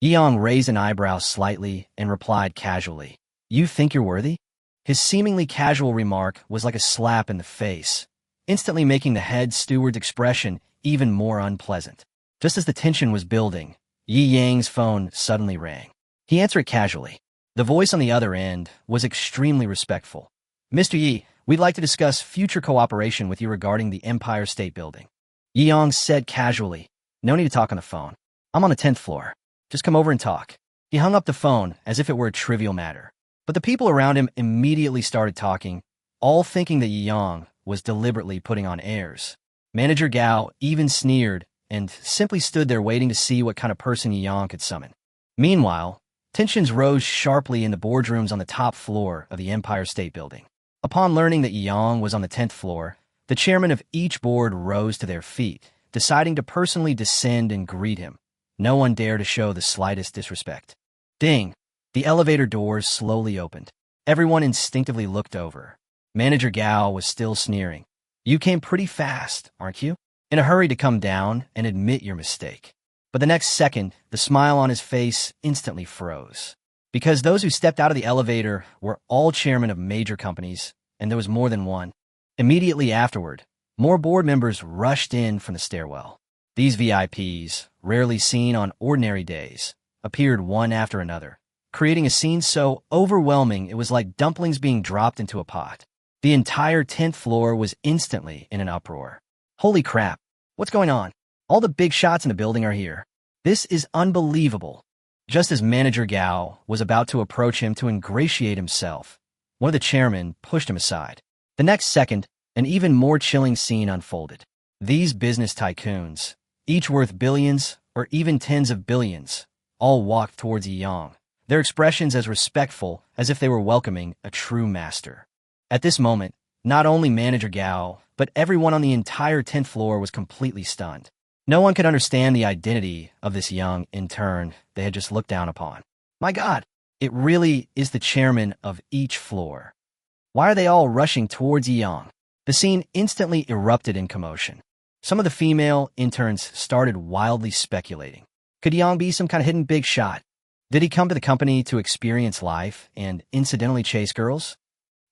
Yi Yang raised an eyebrow slightly and replied casually, You think you're worthy? His seemingly casual remark was like a slap in the face, instantly making the head steward's expression even more unpleasant. Just as the tension was building, Yi Yang's phone suddenly rang. He answered it casually. The voice on the other end was extremely respectful. Mr. Yi, we'd like to discuss future cooperation with you regarding the Empire State Building. Yi Yang said casually, No need to talk on the phone. I'm on the 10th floor. Just come over and talk. He hung up the phone as if it were a trivial matter. But the people around him immediately started talking, all thinking that Yi Yang was deliberately putting on airs. Manager Gao even sneered and simply stood there waiting to see what kind of person Yi Yang could summon. Meanwhile, tensions rose sharply in the boardrooms on the top floor of the Empire State Building. Upon learning that Yi Yang was on the 10th floor, the chairman of each board rose to their feet, deciding to personally descend and greet him. No one dared to show the slightest disrespect. Ding! The elevator doors slowly opened. Everyone instinctively looked over. Manager Gao was still sneering. You came pretty fast, aren't you? In a hurry to come down and admit your mistake. But the next second, the smile on his face instantly froze. Because those who stepped out of the elevator were all chairmen of major companies, and there was more than one. Immediately afterward, more board members rushed in from the stairwell. These VIPs, rarely seen on ordinary days, appeared one after another, creating a scene so overwhelming it was like dumplings being dropped into a pot. The entire 10th floor was instantly in an uproar. Holy crap, what's going on? All the big shots in the building are here. This is unbelievable. Just as Manager Gao was about to approach him to ingratiate himself, one of the chairmen pushed him aside. The next second, An even more chilling scene unfolded. These business tycoons, each worth billions or even tens of billions, all walked towards Yi Yang, their expressions as respectful as if they were welcoming a true master. At this moment, not only manager Gao, but everyone on the entire 10th floor was completely stunned. No one could understand the identity of this young intern they had just looked down upon. My God, it really is the chairman of each floor. Why are they all rushing towards Yi Yang? The scene instantly erupted in commotion. Some of the female interns started wildly speculating. Could Yang be some kind of hidden big shot? Did he come to the company to experience life and incidentally chase girls?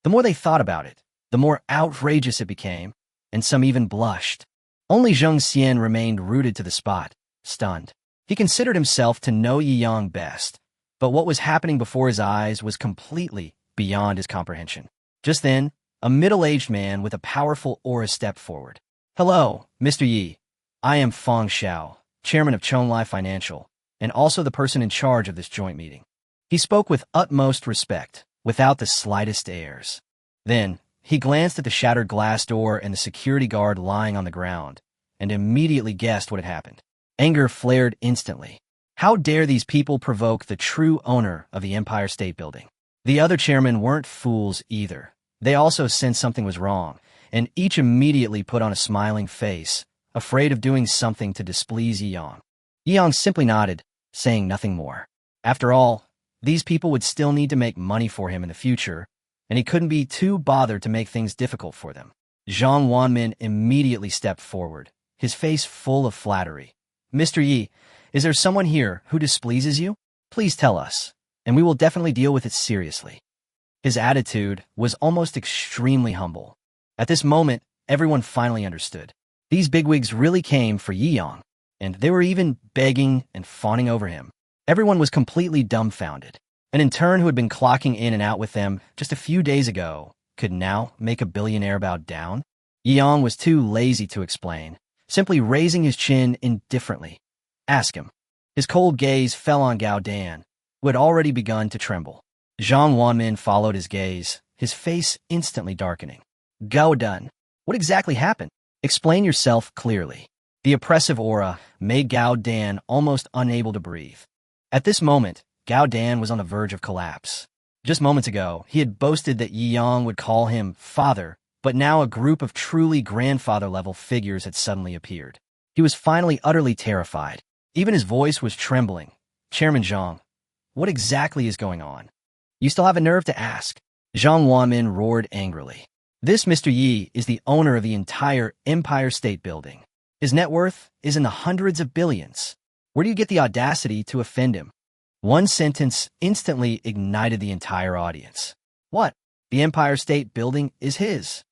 The more they thought about it, the more outrageous it became, and some even blushed. Only Zheng Xian remained rooted to the spot, stunned. He considered himself to know Yi Yang best, but what was happening before his eyes was completely beyond his comprehension. Just then, a middle-aged man with a powerful aura stepped forward. Hello, Mr. Yi. I am Feng Xiao, chairman of Chonglai Financial, and also the person in charge of this joint meeting. He spoke with utmost respect, without the slightest airs. Then, he glanced at the shattered glass door and the security guard lying on the ground, and immediately guessed what had happened. Anger flared instantly. How dare these people provoke the true owner of the Empire State Building? The other chairmen weren't fools either. They also sensed something was wrong, and each immediately put on a smiling face, afraid of doing something to displease Yi Yang. Yi Yang simply nodded, saying nothing more. After all, these people would still need to make money for him in the future, and he couldn't be too bothered to make things difficult for them. Zhang Wanmin immediately stepped forward, his face full of flattery. Mr. Yi, is there someone here who displeases you? Please tell us, and we will definitely deal with it seriously. His attitude was almost extremely humble. At this moment, everyone finally understood. These bigwigs really came for Yi Yang, and they were even begging and fawning over him. Everyone was completely dumbfounded. An intern who had been clocking in and out with them just a few days ago could now make a billionaire bow down? Yi Yang was too lazy to explain, simply raising his chin indifferently. Ask him. His cold gaze fell on Gao Dan, who had already begun to tremble. Zhang Wanmin followed his gaze, his face instantly darkening. Gao Dan, what exactly happened? Explain yourself clearly. The oppressive aura made Gao Dan almost unable to breathe. At this moment, Gao Dan was on the verge of collapse. Just moments ago, he had boasted that Yi Yang would call him father, but now a group of truly grandfather-level figures had suddenly appeared. He was finally utterly terrified. Even his voice was trembling. Chairman Zhang, what exactly is going on? You still have a nerve to ask? Zhang Wanmin roared angrily. This Mr. Yi is the owner of the entire Empire State Building. His net worth is in the hundreds of billions. Where do you get the audacity to offend him? One sentence instantly ignited the entire audience. What? The Empire State Building is his.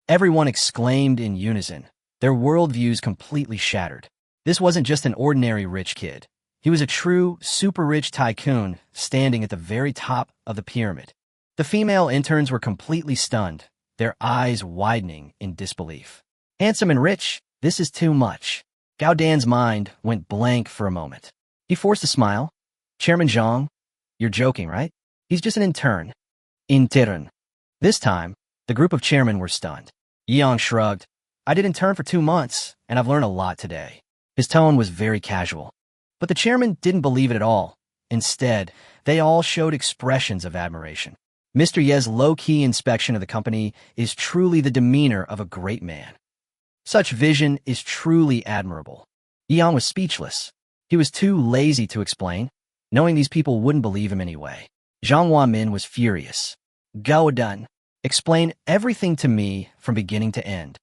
Everyone exclaimed in unison, their worldviews completely shattered. This wasn't just an ordinary rich kid. He was a true, super-rich tycoon standing at the very top of the pyramid. The female interns were completely stunned, their eyes widening in disbelief. Handsome and rich, this is too much. Gao Dan's mind went blank for a moment. He forced a smile. Chairman Zhang, you're joking, right? He's just an intern. Intern. This time, the group of chairmen were stunned. Yi Yang shrugged. I did intern for 2 months, and I've learned a lot today. His tone was very casual. But the chairman didn't believe it at all. Instead, they all showed expressions of admiration. Mr. Ye's low-key inspection of the company is truly the demeanor of a great man. Such vision is truly admirable. Yi Yang was speechless. He was too lazy to explain, knowing these people wouldn't believe him anyway. Zhang Wanmin was furious. Gao Dan, explain everything to me from beginning to end.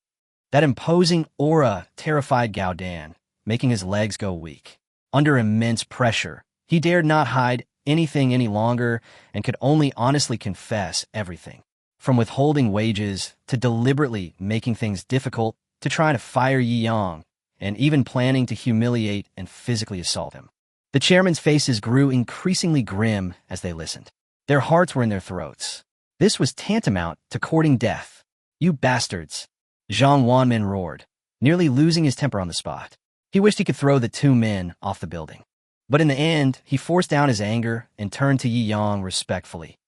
That imposing aura terrified Gao Dan, making his legs go weak. Under immense pressure, he dared not hide anything any longer and could only honestly confess everything. From withholding wages to deliberately making things difficult to trying to fire Yi Yang and even planning to humiliate and physically assault him. The chairmen's faces grew increasingly grim as they listened. Their hearts were in their throats. This was tantamount to courting death. You bastards! Zhang Wanmin roared, nearly losing his temper on the spot. He wished he could throw the 2 men off the building. But in the end, he forced down his anger and turned to Yi Yang respectfully.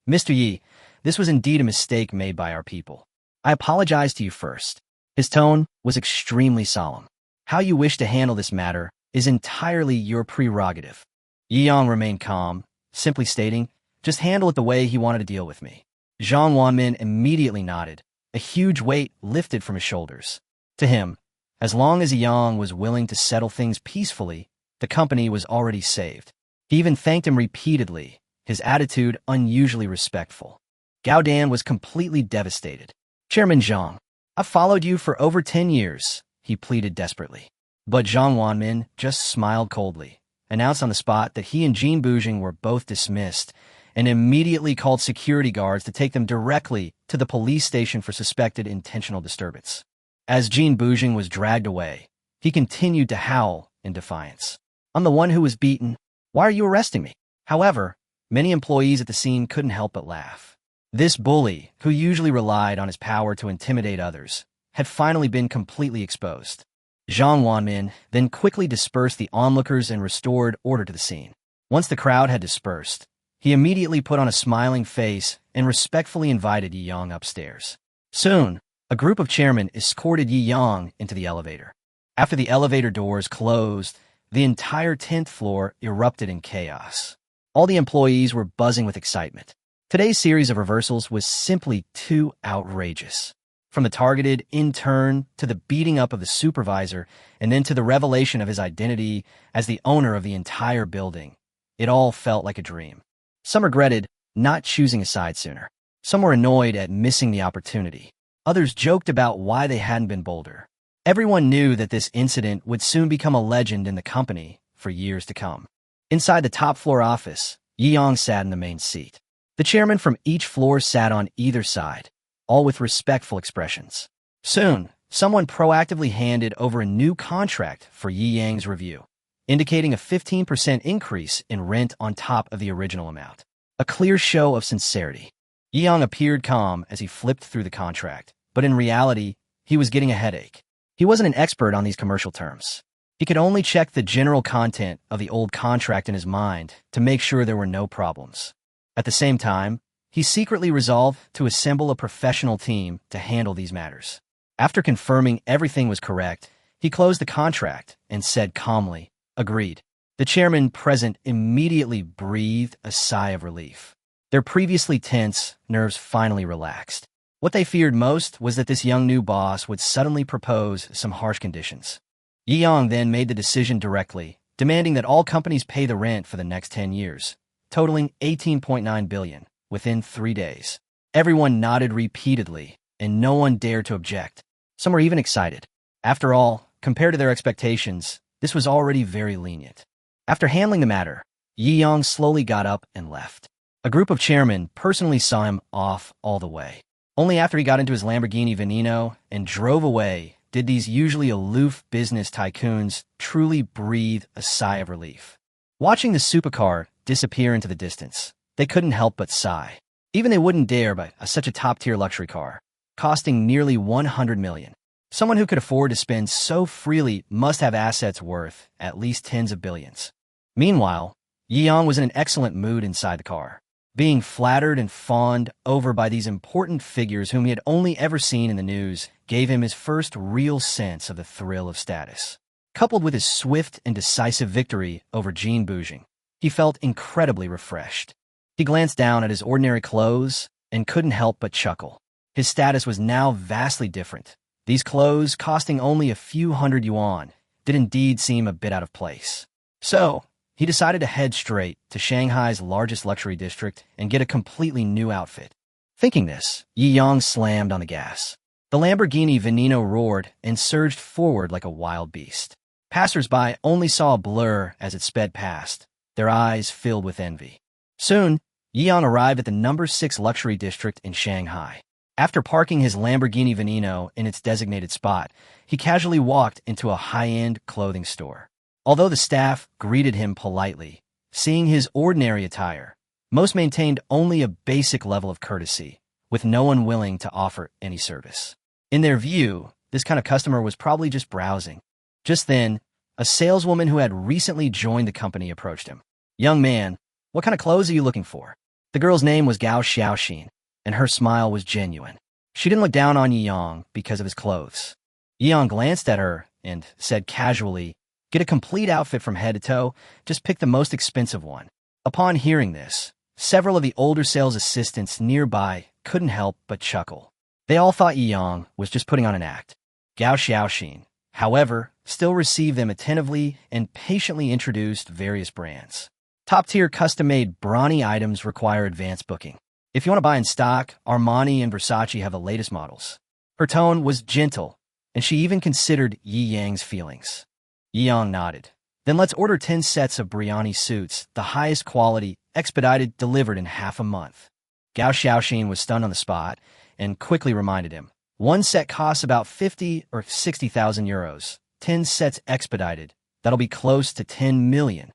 Mr. Yi, this was indeed a mistake made by our people. I apologize to you first. His tone was extremely solemn. How you wish to handle this matter is entirely your prerogative. Yi Yang remained calm, simply stating, just handle it the way he wanted to deal with me. Zhang Wanmin immediately nodded. A huge weight lifted from his shoulders. To him, as long as Yang was willing to settle things peacefully, the company was already saved. He even thanked him repeatedly, his attitude unusually respectful. Gao Dan was completely devastated. Chairman Zhang, I've followed you for over 10 years, he pleaded desperately. But Zhang Wanmin just smiled coldly, announced on the spot that he and Jin Bujing were both dismissed, and immediately called security guards to take them directly to the police station for suspected intentional disturbance. As Jin Bujing was dragged away, he continued to howl in defiance. I'm the one who was beaten. Why are you arresting me? However, many employees at the scene couldn't help but laugh. This bully, who usually relied on his power to intimidate others, had finally been completely exposed. Zhang Wanmin then quickly dispersed the onlookers and restored order to the scene. Once the crowd had dispersed, he immediately put on a smiling face and respectfully invited Yi Yang upstairs. Soon, a group of chairmen escorted Yi Yang into the elevator. After the elevator doors closed, the entire 10th floor erupted in chaos. All the employees were buzzing with excitement. Today's series of reversals was simply too outrageous. From the targeted intern to the beating up of the supervisor and then to the revelation of his identity as the owner of the entire building, it all felt like a dream. Some regretted not choosing a side sooner. Some were annoyed at missing the opportunity. Others joked about why they hadn't been bolder. Everyone knew that this incident would soon become a legend in the company for years to come. Inside the top floor office, Yi Yang sat in the main seat. The chairman from each floor sat on either side, all with respectful expressions. Soon, someone proactively handed over a new contract for Yi Yang's review, indicating a 15% increase in rent on top of the original amount. A clear show of sincerity. Yi Yang appeared calm as he flipped through the contract, but in reality, he was getting a headache. He wasn't an expert on these commercial terms. He could only check the general content of the old contract in his mind to make sure there were no problems. At the same time, he secretly resolved to assemble a professional team to handle these matters. After confirming everything was correct, he closed the contract and said calmly, "Agreed." The chairman present immediately breathed a sigh of relief. Their previously tense nerves finally relaxed. What they feared most was that this young new boss would suddenly propose some harsh conditions. Yi Yang then made the decision directly, demanding that all companies pay the rent for the next 10 years, totaling 18.9 billion, within 3 days. Everyone nodded repeatedly, and no one dared to object. Some were even excited. After all, compared to their expectations, this was already very lenient. After handling the matter, Yi Yang slowly got up and left. A group of chairmen personally saw him off all the way. Only after he got into his Lamborghini Veneno and drove away did these usually aloof business tycoons truly breathe a sigh of relief. Watching the supercar disappear into the distance, they couldn't help but sigh. Even they wouldn't dare buy such a top-tier luxury car, costing nearly 100 million. Someone who could afford to spend so freely must have assets worth at least tens of billions. Meanwhile, Yi Yang was in an excellent mood inside the car. Being flattered and fawned over by these important figures whom he had only ever seen in the news gave him his first real sense of the thrill of status. Coupled with his swift and decisive victory over Jin Bujing, he felt incredibly refreshed. He glanced down at his ordinary clothes and couldn't help but chuckle. His status was now vastly different. These clothes, costing only a few hundred yuan, did indeed seem a bit out of place. So, he decided to head straight to Shanghai's largest luxury district and get a completely new outfit. Thinking this, Yi Yang slammed on the gas. The Lamborghini Veneno roared and surged forward like a wild beast. Passers-by only saw a blur as it sped past, their eyes filled with envy. Soon, Yi Yang arrived at the number 6 luxury district in Shanghai. After parking his Lamborghini Veneno in its designated spot, he casually walked into a high-end clothing store. Although the staff greeted him politely, seeing his ordinary attire, most maintained only a basic level of courtesy, with no one willing to offer any service. In their view, this kind of customer was probably just browsing. Just then, a saleswoman who had recently joined the company approached him. "Young man, what kind of clothes are you looking for?" The girl's name was Gao Xiaoxin, and her smile was genuine. She didn't look down on Yi Yang because of his clothes. Yi Yang glanced at her and said casually, "Get a complete outfit from head to toe, just pick the most expensive one." Upon hearing this, several of the older sales assistants nearby couldn't help but chuckle. They all thought Yi Yang was just putting on an act. Gao Xiaoxin, however, still received them attentively and patiently introduced various brands. Top-tier custom-made brawny items require advanced booking. If you want to buy in stock, Armani and Versace have the latest models. Her tone was gentle, and she even considered Yi Yang's feelings. Yi Yang nodded. "Then let's order 10 sets of biryani suits, the highest quality, expedited, delivered in half a month." Gao Xiaoxin was stunned on the spot and quickly reminded him. "One set costs about 50 or 60,000 euros. 10 sets expedited. That'll be close to 10 million.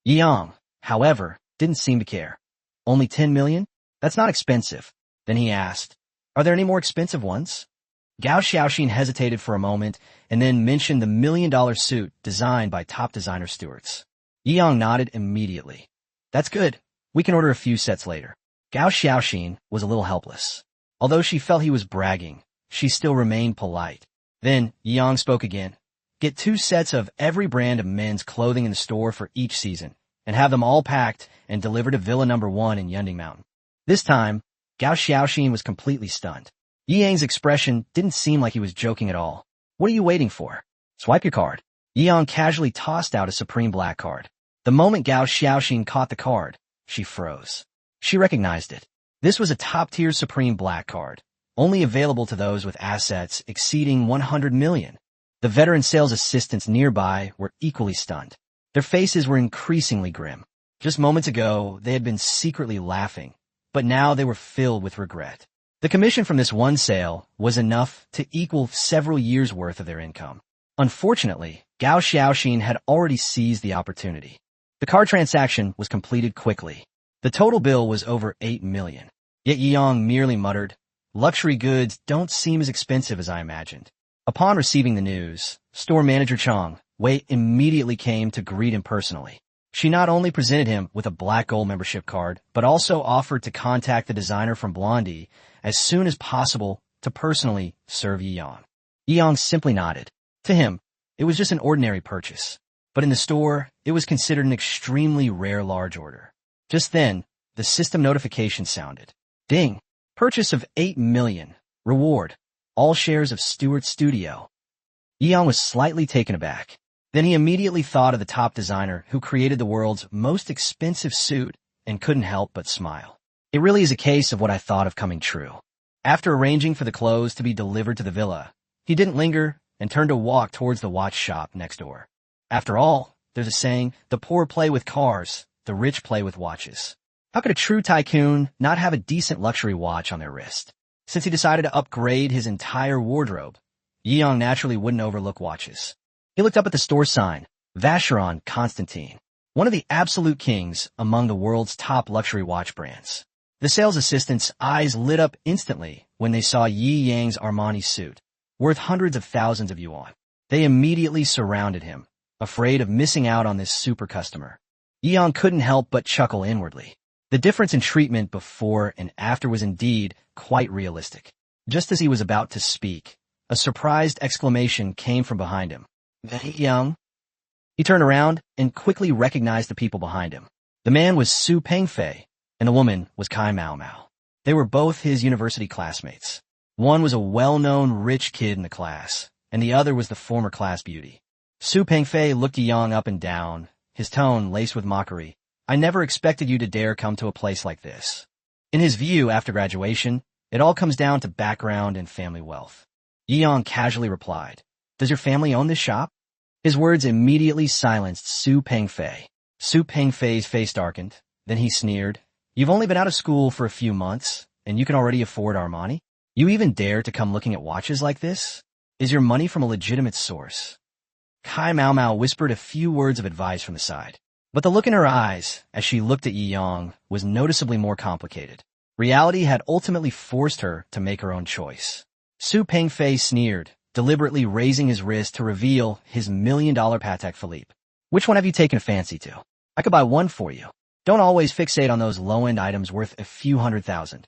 Yi Yang, however, didn't seem to care. "Only 10 million? That's not expensive." Then he asked, "Are there any more expensive ones?" Gao Xiaoxin hesitated for a moment and then mentioned the $1 million suit designed by top designer Stewarts. Yi Yang nodded immediately. "That's good. We can order a few sets later." Gao Xiaoxin was a little helpless. Although she felt he was bragging, she still remained polite. Then Yi Yang spoke again. "Get 2 sets of every brand of men's clothing in the store for each season, and have them all packed and delivered to Villa Number 1 in Yunding Mountain." This time, Gao Xiaoxin was completely stunned. Yi Yang's expression didn't seem like he was joking at all. "What are you waiting for? Swipe your card." Yi Yang casually tossed out a Supreme Black card. The moment Gao Xiaoxin caught the card, she froze. She recognized it. This was a top-tier Supreme Black card, only available to those with assets exceeding 100 million. The veteran sales assistants nearby were equally stunned. Their faces were increasingly grim. Just moments ago, they had been secretly laughing, but now they were filled with regret. The commission from this one sale was enough to equal several years' worth of their income. Unfortunately, Gao Xiaoxin had already seized the opportunity. The card transaction was completed quickly. The total bill was over 8 million. Yet Yi Yang merely muttered, "Luxury goods don't seem as expensive as I imagined." Upon receiving the news, store manager Chang Wei immediately came to greet him personally. She not only presented him with a Black Gold membership card, but also offered to contact the designer from Blondie as soon as possible to personally serve Yi Yang. Yi Yang simply nodded. To him, it was just an ordinary purchase. But in the store, it was considered an extremely rare large order. Just then, the system notification sounded. Ding! Purchase of 8 million. Reward. All shares of Stewart Studio. Yi Yang was slightly taken aback. Then he immediately thought of the top designer who created the world's most expensive suit and couldn't help but smile. It really is a case of what I thought of coming true. After arranging for the clothes to be delivered to the villa, he didn't linger and turned to walk towards the watch shop next door. After all, there's a saying, the poor play with cars, the rich play with watches. How could a true tycoon not have a decent luxury watch on their wrist? Since he decided to upgrade his entire wardrobe, Yi Yang naturally wouldn't overlook watches. He looked up at the store sign, Vacheron Constantin, one of the absolute kings among the world's top luxury watch brands. The sales assistant's eyes lit up instantly when they saw Yi Yang's Armani suit, worth hundreds of thousands of yuan. They immediately surrounded him, afraid of missing out on this super customer. Yi Yang couldn't help but chuckle inwardly. The difference in treatment before and after was indeed quite realistic. Just as he was about to speak, a surprised exclamation came from behind him. "Yi Yang?" He turned around and quickly recognized the people behind him. The man was Su Pengfei, and the woman was Kai Mao Mao. They were both his university classmates. One was a well-known rich kid in the class, and the other was the former class beauty. Su Pengfei looked Yi Yang up and down, his tone laced with mockery. "I never expected you to dare come to a place like this." In his view, after graduation, it all comes down to background and family wealth. Yi Yang casually replied, "Does your family own this shop?" His words immediately silenced Su Pengfei. Su Pengfei's face darkened. Then he sneered, "You've only been out of school for a few months, and you can already afford Armani? You even dare to come looking at watches like this? Is your money from a legitimate source?" Kai Mao Mao whispered a few words of advice from the side. But the look in her eyes, as she looked at Yi Yang, was noticeably more complicated. Reality had ultimately forced her to make her own choice. Su Pengfei sneered, deliberately raising his wrist to reveal his $1 million Patek Philippe. "Which one have you taken a fancy to? I could buy one for you. Don't always fixate on those low-end items worth a few $100,000.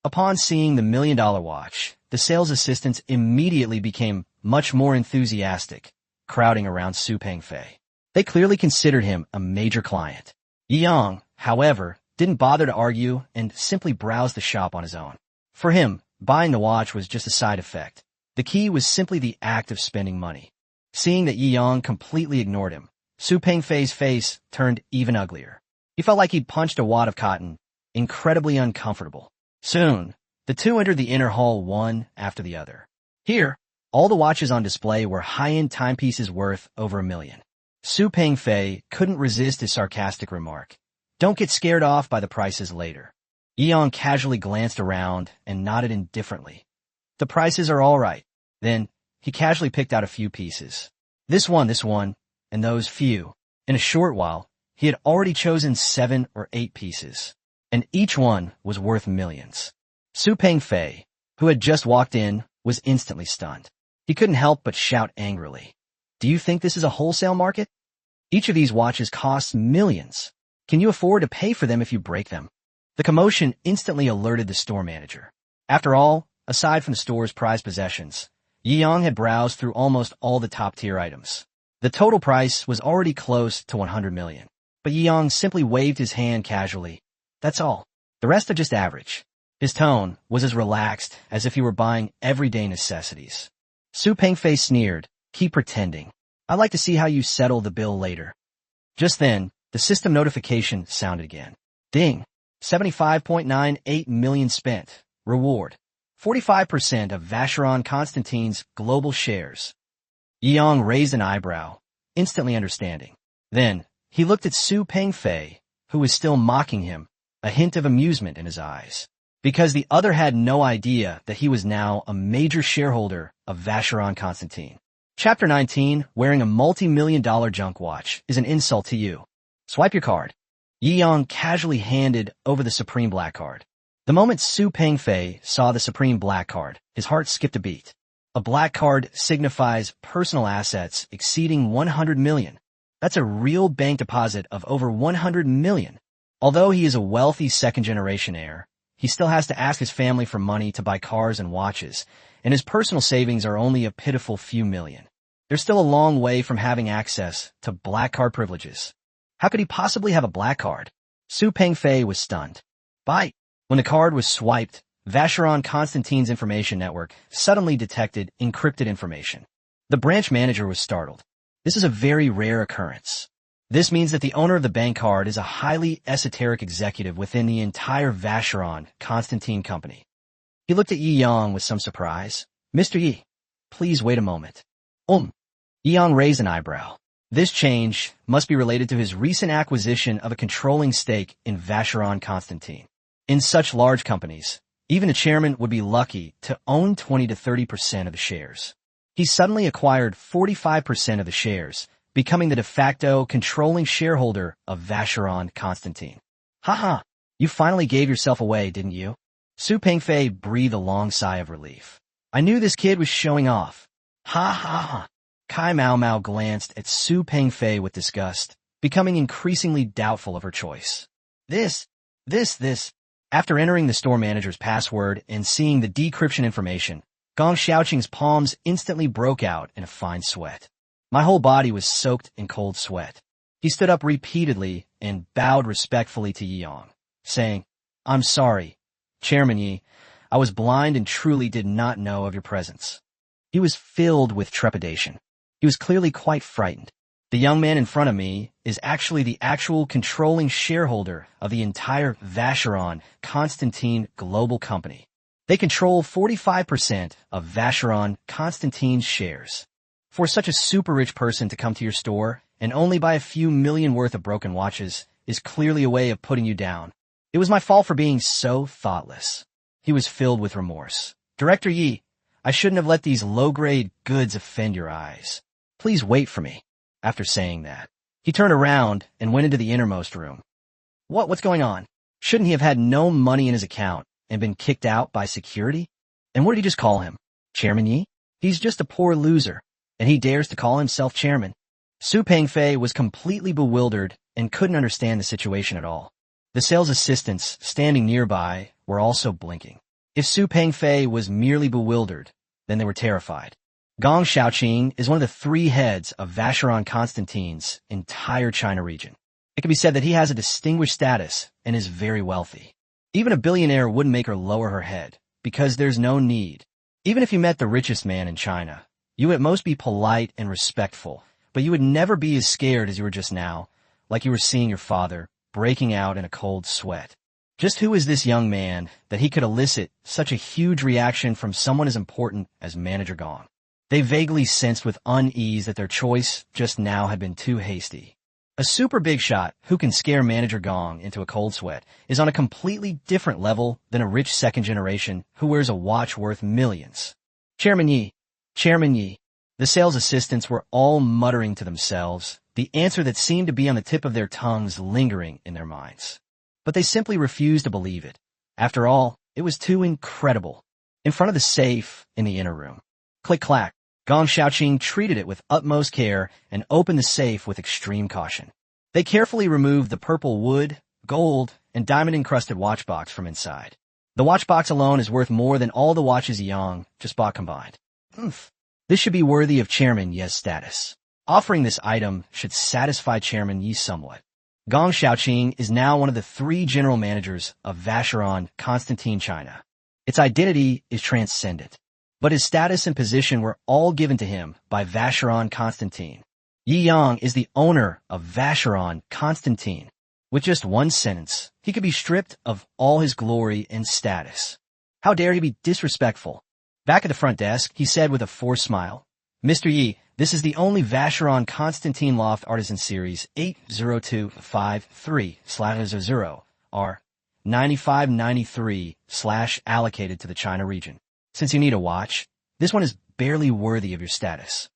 Upon seeing the $1 million watch, the sales assistants immediately became much more enthusiastic, crowding around Su Pengfei. They clearly considered him a major client. Yi Yang, however, didn't bother to argue and simply browsed the shop on his own. For him, buying the watch was just a side effect. The key was simply the act of spending money. Seeing that Yi Yang completely ignored him, Su Pengfei's face turned even uglier. He felt like he'd punched a wad of cotton, incredibly uncomfortable. Soon, the two entered the inner hall one after the other. Here, all the watches on display were high-end timepieces worth over $1 million. Su Pengfei couldn't resist his sarcastic remark. Don't get scared off by the prices later. Yi Yang casually glanced around and nodded indifferently. The prices are all right. Then, he casually picked out a few pieces. This one, and those few. In a short while, he had already chosen 7 or 8 pieces, and each one was worth millions. Su Pengfei, who had just walked in, was instantly stunned. He couldn't help but shout angrily. Do you think this is a wholesale market? Each of these watches costs millions. Can you afford to pay for them if you break them? The commotion instantly alerted the store manager. After all, aside from the store's prized possessions, Yi Yang had browsed through almost all the top-tier items. The total price was already close to 100 million. But Yi Yang simply waved his hand casually. That's all. The rest are just average. His tone was as relaxed as if he were buying everyday necessities. Su Pengfei sneered. Keep pretending. I'd like to see how you settle the bill later. Just then, the system notification sounded again. Ding. 75.98 million spent. Reward. 45% of Vacheron Constantine's global shares. Yi Yang raised an eyebrow, instantly understanding. Then, he looked at Su Pengfei, who was still mocking him, a hint of amusement in his eyes. Because the other had no idea that he was now a major shareholder of Vacheron Constantine. Chapter 19, wearing a multi-million-dollar junk watch is an insult to you. Swipe your card. Yi Yang casually handed over the Supreme Black card. The moment Su Pengfei saw the Supreme Black card, his heart skipped a beat. A black card signifies personal assets exceeding 100 million. That's a real bank deposit of over 100 million. Although he is a wealthy second-generation heir, he still has to ask his family for money to buy cars and watches, and his personal savings are only a pitiful few million. There's still a long way from having access to black card privileges. How could he possibly have a black card? Su Pengfei was stunned. Bye. When the card was swiped, Vacheron Constantine's information network suddenly detected encrypted information. The branch manager was startled. This is a very rare occurrence. This means that the owner of the bank card is a highly esoteric executive within the entire Vacheron Constantine company. He looked at Yi Yang with some surprise. Mr. Yi, please wait a moment. Yi Yang raised an eyebrow. This change must be related to his recent acquisition of a controlling stake in Vacheron Constantine. In such large companies, even a chairman would be lucky to own 20 to 30% of the shares. He suddenly acquired 45% of the shares, becoming the de facto controlling shareholder of Vacheron Constantine. Haha, you finally gave yourself away, didn't you? Su Pengfei breathed a long sigh of relief. I knew this kid was showing off. Ha ha ha. Kai Mao Mao glanced at Su Pengfei with disgust, becoming increasingly doubtful of her choice. This. After entering the store manager's password and seeing the decryption information, Gong Xiaoqing's palms instantly broke out in a fine sweat. My whole body was soaked in cold sweat. He stood up repeatedly and bowed respectfully to Yi Yang, saying, I'm sorry, Chairman Yi, I was blind and truly did not know of your presence. He was filled with trepidation. He was clearly quite frightened. The young man in front of me is actually the actual controlling shareholder of the entire Vacheron Constantine global company. They control 45% of Vacheron Constantine's shares. For such a super rich person to come to your store and only buy a few million worth of broken watches is clearly a way of putting you down. It was my fault for being so thoughtless. He was filled with remorse. Director Yi, I shouldn't have let these low-grade goods offend your eyes. Please wait for me. After saying that, he turned around and went into the innermost room. What's going on? Shouldn't he have had no money in his account and been kicked out by security? And what did he just call him? Chairman Yi? He's just a poor loser, and he dares to call himself chairman. Su Pengfei was completely bewildered and couldn't understand the situation at all. The sales assistants standing nearby were also blinking. If Su Pengfei was merely bewildered, then they were terrified. Gong Xiaoqing is one of the three heads of Vacheron Constantine's entire China region. It can be said that he has a distinguished status and is very wealthy. Even a billionaire wouldn't make her lower her head, because there's no need. Even if you met the richest man in China, you would at most be polite and respectful, but you would never be as scared as you were just now, like you were seeing your father breaking out in a cold sweat. Just who is this young man that he could elicit such a huge reaction from someone as important as Manager Gong? They vaguely sensed with unease that their choice just now had been too hasty. A super big shot who can scare Manager Gong into a cold sweat is on a completely different level than a rich second generation who wears a watch worth millions. Chairman Yi. The sales assistants were all muttering to themselves, the answer that seemed to be on the tip of their tongues lingering in their minds. But they simply refused to believe it. After all, it was too incredible. In front of the safe in the inner room. Click-clack. Gong Xiaoqing treated it with utmost care and opened the safe with extreme caution. They carefully removed the purple wood, gold, and diamond-encrusted watchbox from inside. The watchbox alone is worth more than all the watches Yang just bought combined. This should be worthy of Chairman Ye's status. Offering this item should satisfy Chairman Yi somewhat. Gong Xiaoqing is now one of the three general managers of Vacheron Constantine China. Its identity is transcendent. But his status and position were all given to him by Vacheron Constantine. Yi Yang is the owner of Vacheron Constantine. With just one sentence, he could be stripped of all his glory and status. How dare he be disrespectful? Back at the front desk, he said with a forced smile, Mr. Yi, this is the only Vacheron Constantine Loft Artisan Series 80253/00 R 9593/ allocated to the China region. Since you need a watch, this one is barely worthy of your status.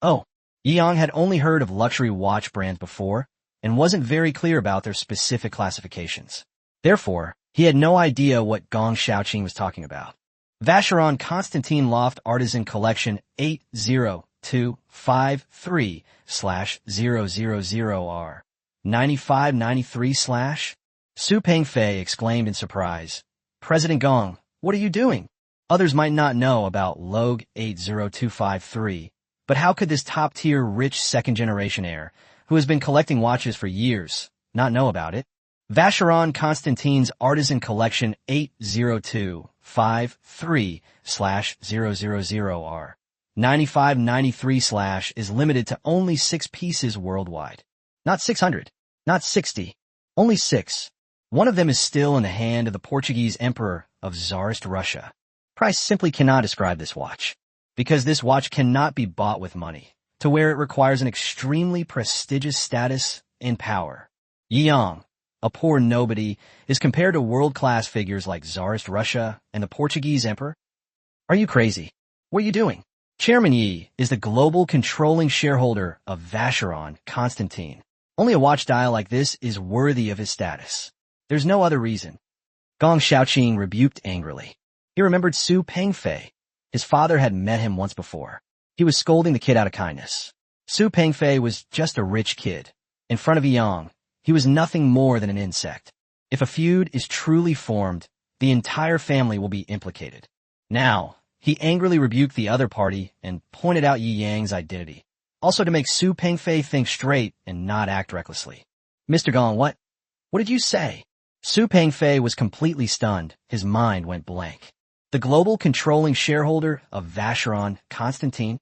Oh, Yi Yang had only heard of luxury watch brands before and wasn't very clear about their specific classifications. Therefore, he had no idea what Gong Xiaoqing was talking about. Vacheron Constantine Loft Artisan Collection 80253/000 R 9593/. Su Pengfei exclaimed in surprise. President Gong, what are you doing? Others might not know about Log 80253, but how could this top-tier rich second-generation heir, who has been collecting watches for years, not know about it? Vacheron Constantine's Artisan Collection 80253/000 R 9593/ is limited to only 6 pieces worldwide. Not 600, not 60, only 6. One of them is still in the hand of the Portuguese Emperor of Tsarist Russia. Price simply cannot describe this watch, because this watch cannot be bought with money. To wear it requires an extremely prestigious status and power. Yi Yang, a poor nobody, is compared to world-class figures like Tsarist Russia and the Portuguese Emperor. Are you crazy? What are you doing? Chairman Yi is the global controlling shareholder of Vacheron Constantine. Only a watch dial like this is worthy of his status. There's no other reason. Gong Xiaoqing rebuked angrily. He remembered Su Pengfei. His father had met him once before. He was scolding the kid out of kindness. Su Pengfei was just a rich kid. In front of Yang, he was nothing more than an insect. If a feud is truly formed, the entire family will be implicated. Now, he angrily rebuked the other party and pointed out Yi Yang's identity, also to make Su Pengfei think straight and not act recklessly. Mr. Gong, what did you say? Su Pengfei was completely stunned. His mind went blank. The global controlling shareholder of Vacheron Constantine?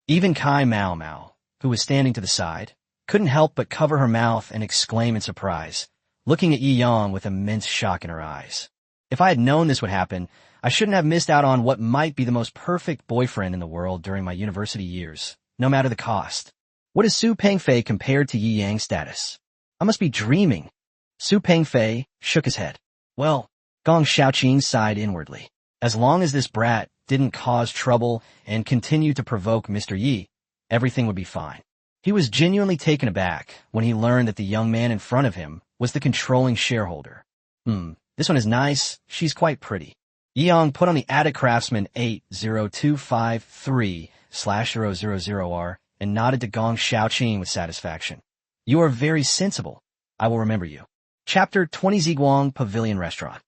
Even Kai Mao, who was standing to the side, couldn't help but cover her mouth and exclaim in surprise, looking at Yi Yang with immense shock in her eyes. If I had known this would happen, I shouldn't have missed out on what might be the most perfect boyfriend in the world during my university years, no matter the cost. What is Su Pengfei compared to Yi Yang's status? I must be dreaming. Su Pengfei shook his head. Well, Gong Xiaoqing sighed inwardly. As long as this brat didn't cause trouble and continue to provoke Mr. Yi, everything would be fine. He was genuinely taken aback when he learned that the young man in front of him was the controlling shareholder. This one is nice. She's quite pretty. Yi Yang put on the Anicraftsman 80253/000 R and nodded to Gong Xiaoqing with satisfaction. You are very sensible. I will remember you. Chapter 20 Ziguang Pavilion Restaurant.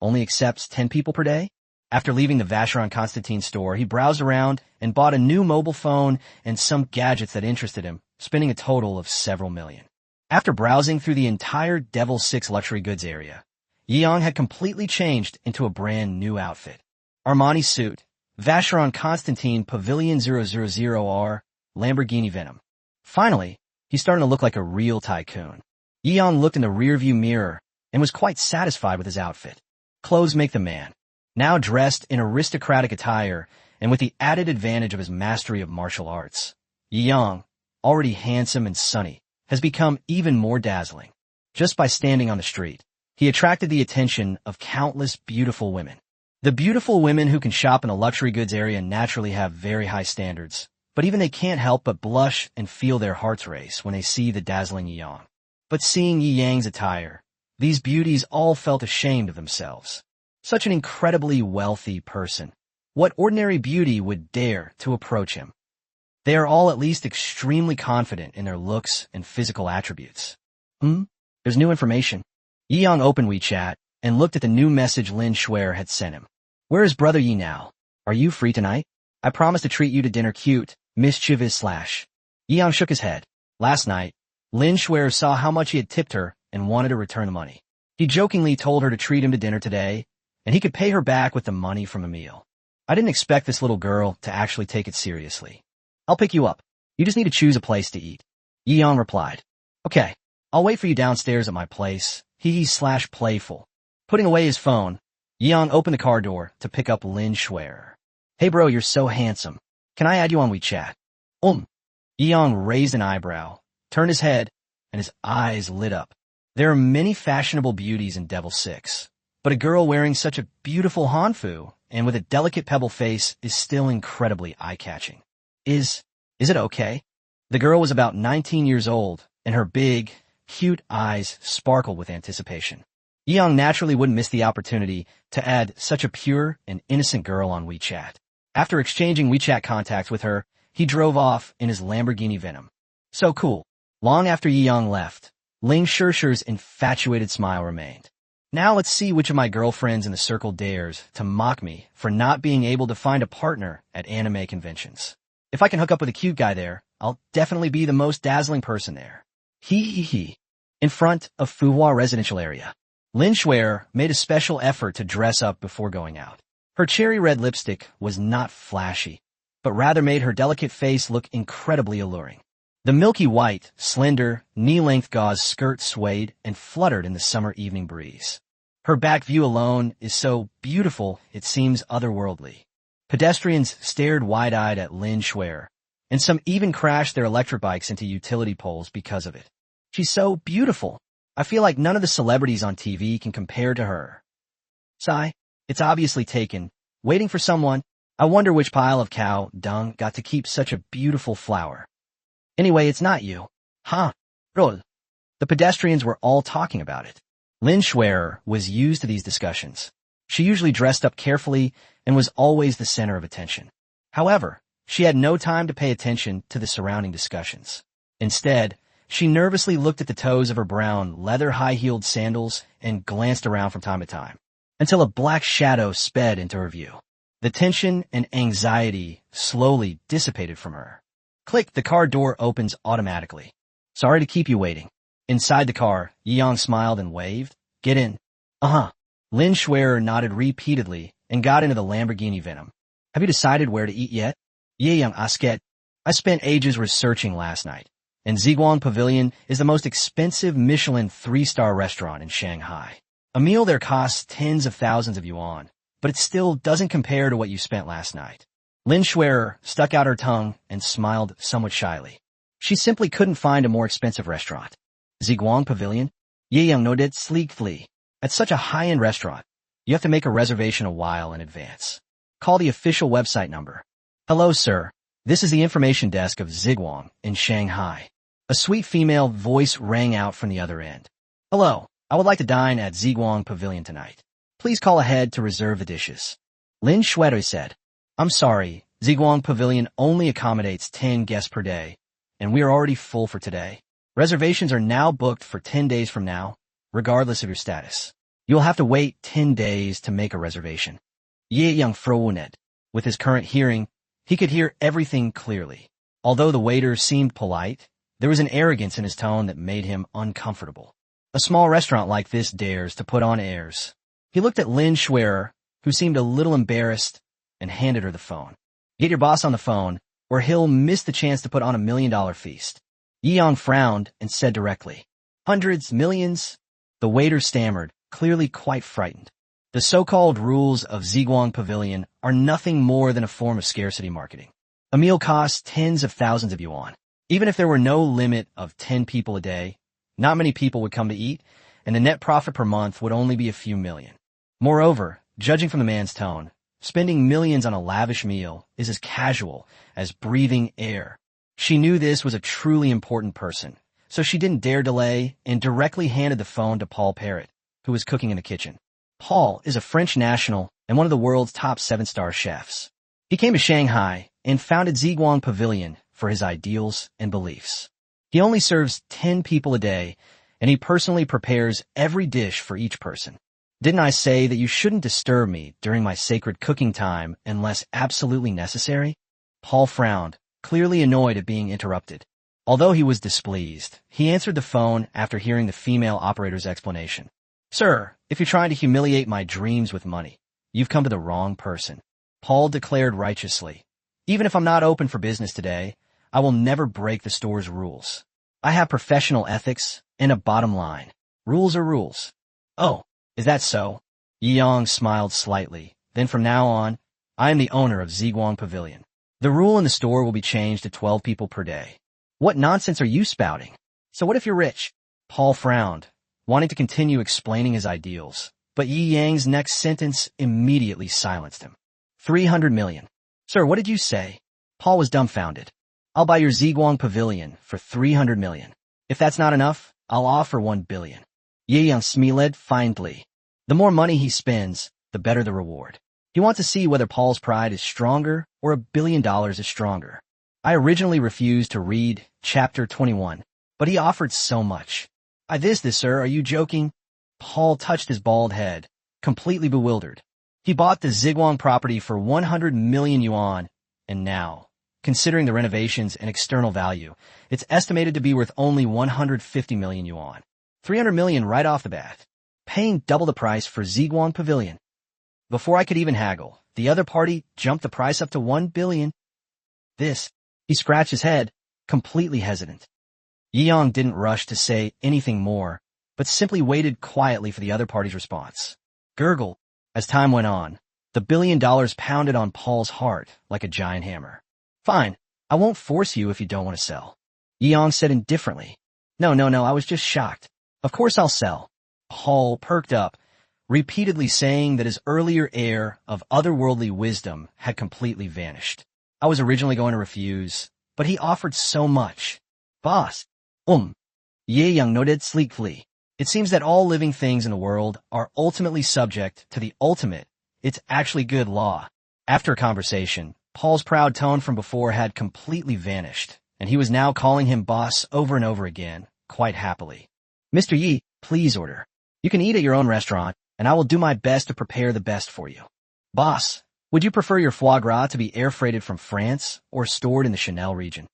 Only accepts 10 people per day? After leaving the Vacheron Constantine store, he browsed around and bought a new mobile phone and some gadgets that interested him, spending a total of several million. After browsing through the entire Devil 6 luxury goods area, Yeong had completely changed into a brand new outfit. Armani suit, Vacheron Constantine Pavilion 000R, Lamborghini Venom. Finally, he's starting to look like a real tycoon. Yeong looked in the rearview mirror and was quite satisfied with his outfit. Clothes make the man. Now dressed in aristocratic attire and with the added advantage of his mastery of martial arts, Yeong, already handsome and sunny, has become even more dazzling. Just by standing on the street, he attracted the attention of countless beautiful women. The beautiful women who can shop in the luxury goods area naturally have very high standards, but even they can't help but blush and feel their hearts race when they see the dazzling Yeong. But seeing Yi Yang's attire, these beauties all felt ashamed of themselves. Such an incredibly wealthy person. What ordinary beauty would dare to approach him? They are all at least extremely confident in their looks and physical attributes. There's new information. Yeong opened WeChat and looked at the new message Lin Shuer had sent him. Where is brother Yi now? Are you free tonight? I promise to treat you to dinner cute, mischievous / Yeong shook his head. Last night, Lin Shuer saw how much he had tipped her and wanted to return the money. He jokingly told her to treat him to dinner today, and he could pay her back with the money from a meal. I didn't expect this little girl to actually take it seriously. I'll pick you up. You just need to choose a place to eat. Yeong replied. Okay, I'll wait for you downstairs at my place, hee-hee/playful. Putting away his phone, Yeong opened the car door to pick up Lin Shuer. Hey bro, you're so handsome. Can I add you on WeChat? Yeong raised an eyebrow, turned his head, and his eyes lit up. There are many fashionable beauties in Devil 6, but a girl wearing such a beautiful hanfu and with a delicate pebble face is still incredibly eye-catching. Is it okay? The girl was about 19 years old, and her big, cute eyes sparkled with anticipation. Yeong naturally wouldn't miss the opportunity to add such a pure and innocent girl on WeChat. After exchanging WeChat contacts with her, he drove off in his Lamborghini Venom. So cool. Long after Yeong left, Ling Shuer's infatuated smile remained. Now let's see which of my girlfriends in the circle dares to mock me for not being able to find a partner at anime conventions. If I can hook up with a cute guy there, I'll definitely be the most dazzling person there. Hee. In front of Fuhua residential area, Lin Shuer made a special effort to dress up before going out. Her cherry red lipstick was not flashy, but rather made her delicate face look incredibly alluring. The milky white, slender, knee-length gauze skirt swayed and fluttered in the summer evening breeze. Her back view alone is so beautiful it seems otherworldly. Pedestrians stared wide-eyed at Lin Shuer, and some even crashed their electric bikes into utility poles because of it. She's so beautiful. I feel like none of the celebrities on TV can compare to her. Sigh. It's obviously taken. Waiting for someone. I wonder which pile of cow dung got to keep such a beautiful flower. Anyway, it's not you. Rol. The pedestrians were all talking about it. Lin Shuer was used to these discussions. She usually dressed up carefully and was always the center of attention. However, she had no time to pay attention to the surrounding discussions. Instead, she nervously looked at the toes of her brown, leather high-heeled sandals and glanced around from time to time, until a black shadow sped into her view. The tension and anxiety slowly dissipated from her. Click, the car door opens automatically. Sorry to keep you waiting. Inside the car, Yeong smiled and waved. Get in. Lin Shuer nodded repeatedly and got into the Lamborghini Venom. Have you decided where to eat yet? Yeong asket. I spent ages researching last night, and Ziguang Pavilion is the most expensive Michelin 3-star restaurant in Shanghai. A meal there costs tens of thousands of yuan, but it still doesn't compare to what you spent last night. Lin Shuer stuck out her tongue and smiled somewhat shyly. She simply couldn't find a more expensive restaurant. Ziguang Pavilion? Yeong nodded sleekly. At such a high-end restaurant, you have to make a reservation a while in advance. Call the official website number. Hello, sir. This is the information desk of Ziguang in Shanghai. A sweet female voice rang out from the other end. Hello, I would like to dine at Ziguang Pavilion tonight. Please call ahead to reserve the dishes. Lin Shuer said. I'm sorry, Ziguang Pavilion only accommodates 10 guests per day, and we are already full for today. Reservations are now booked for 10 days from now, regardless of your status. You'll have to wait 10 days to make a reservation. Ye Yang Frowonet. With his current hearing, he could hear everything clearly. Although the waiter seemed polite, there was an arrogance in his tone that made him uncomfortable. A small restaurant like this dares to put on airs. He looked at Lin Schwerer, who seemed a little embarrassed, and handed her the phone. Get your boss on the phone, or he'll miss the chance to put on $1 million feast. Yi Yang frowned and said directly, Hundreds, millions? The waiter stammered, clearly quite frightened. The so-called rules of Ziguang Pavilion are nothing more than a form of scarcity marketing. A meal costs tens of thousands of yuan. Even if there were no limit of 10 people a day, not many people would come to eat, and the net profit per month would only be a few million. Moreover, judging from the man's tone, spending millions on a lavish meal is as casual as breathing air. She knew this was a truly important person, so she didn't dare delay and directly handed the phone to Paul Parrot, who was cooking in the kitchen. Paul is a French national and one of the world's top 7-star chefs. He came to Shanghai and founded Ziguang Pavilion for his ideals and beliefs. He only serves 10 people a day, and he personally prepares every dish for each person. Didn't I say that you shouldn't disturb me during my sacred cooking time unless absolutely necessary? Paul frowned, clearly annoyed at being interrupted. Although he was displeased, he answered the phone after hearing the female operator's explanation. Sir, if you're trying to humiliate my dreams with money, you've come to the wrong person. Paul declared righteously. Even if I'm not open for business today, I will never break the store's rules. I have professional ethics and a bottom line. Rules are rules. Oh, is that so? Yi Yang smiled slightly. Then from now on, I am the owner of Ziguang Pavilion. The rule in the store will be changed to 12 people per day. What nonsense are you spouting? So what if you're rich? Paul frowned, wanting to continue explaining his ideals, but Yi Yang's next sentence immediately silenced him. 300 million. Sir, what did you say? Paul was dumbfounded. I'll buy your Ziguang Pavilion for 300 million. If that's not enough, I'll offer 1 billion. Yi Yang smiled faintly. The more money he spends, the better the reward. He wants to see whether Paul's pride is stronger or $1 billion is stronger. I originally refused to read chapter 21, but he offered so much. This, sir, are you joking? Paul touched his bald head, completely bewildered. He bought the Ziguang property for 100 million yuan, and now, considering the renovations and external value, it's estimated to be worth only 150 million yuan. 300 million right off the bat. Paying double the price for Ziguang Pavilion. Before I could even haggle, the other party jumped the price up to 1 billion. He scratched his head, completely hesitant. Yi Yang didn't rush to say anything more, but simply waited quietly for the other party's response. Gurgle. As time went on, the $1 billion pounded on Paul's heart like a giant hammer. Fine, I won't force you if you don't want to sell. Yi Yang said indifferently. No, I was just shocked. Of course I'll sell. Paul perked up, repeatedly saying that his earlier air of otherworldly wisdom had completely vanished. I was originally going to refuse, but he offered so much. Boss. Ye Yang nodded sleepily. It seems that all living things in the world are ultimately subject to the ultimate. It's actually good law. After a conversation, Paul's proud tone from before had completely vanished, and he was now calling him boss over and over again, quite happily. Mr. Yi, please order. You can eat at your own restaurant, and I will do my best to prepare the best for you. Boss, would you prefer your foie gras to be air freighted from France or stored in the Chanel region?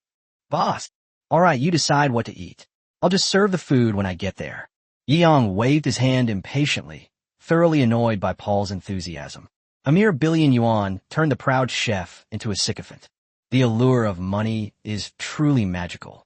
Boss. All right, you decide what to eat. I'll just serve the food when I get there. Yi Yang waved his hand impatiently, thoroughly annoyed by Paul's enthusiasm. A mere billion yuan turned the proud chef into a sycophant. The allure of money is truly magical.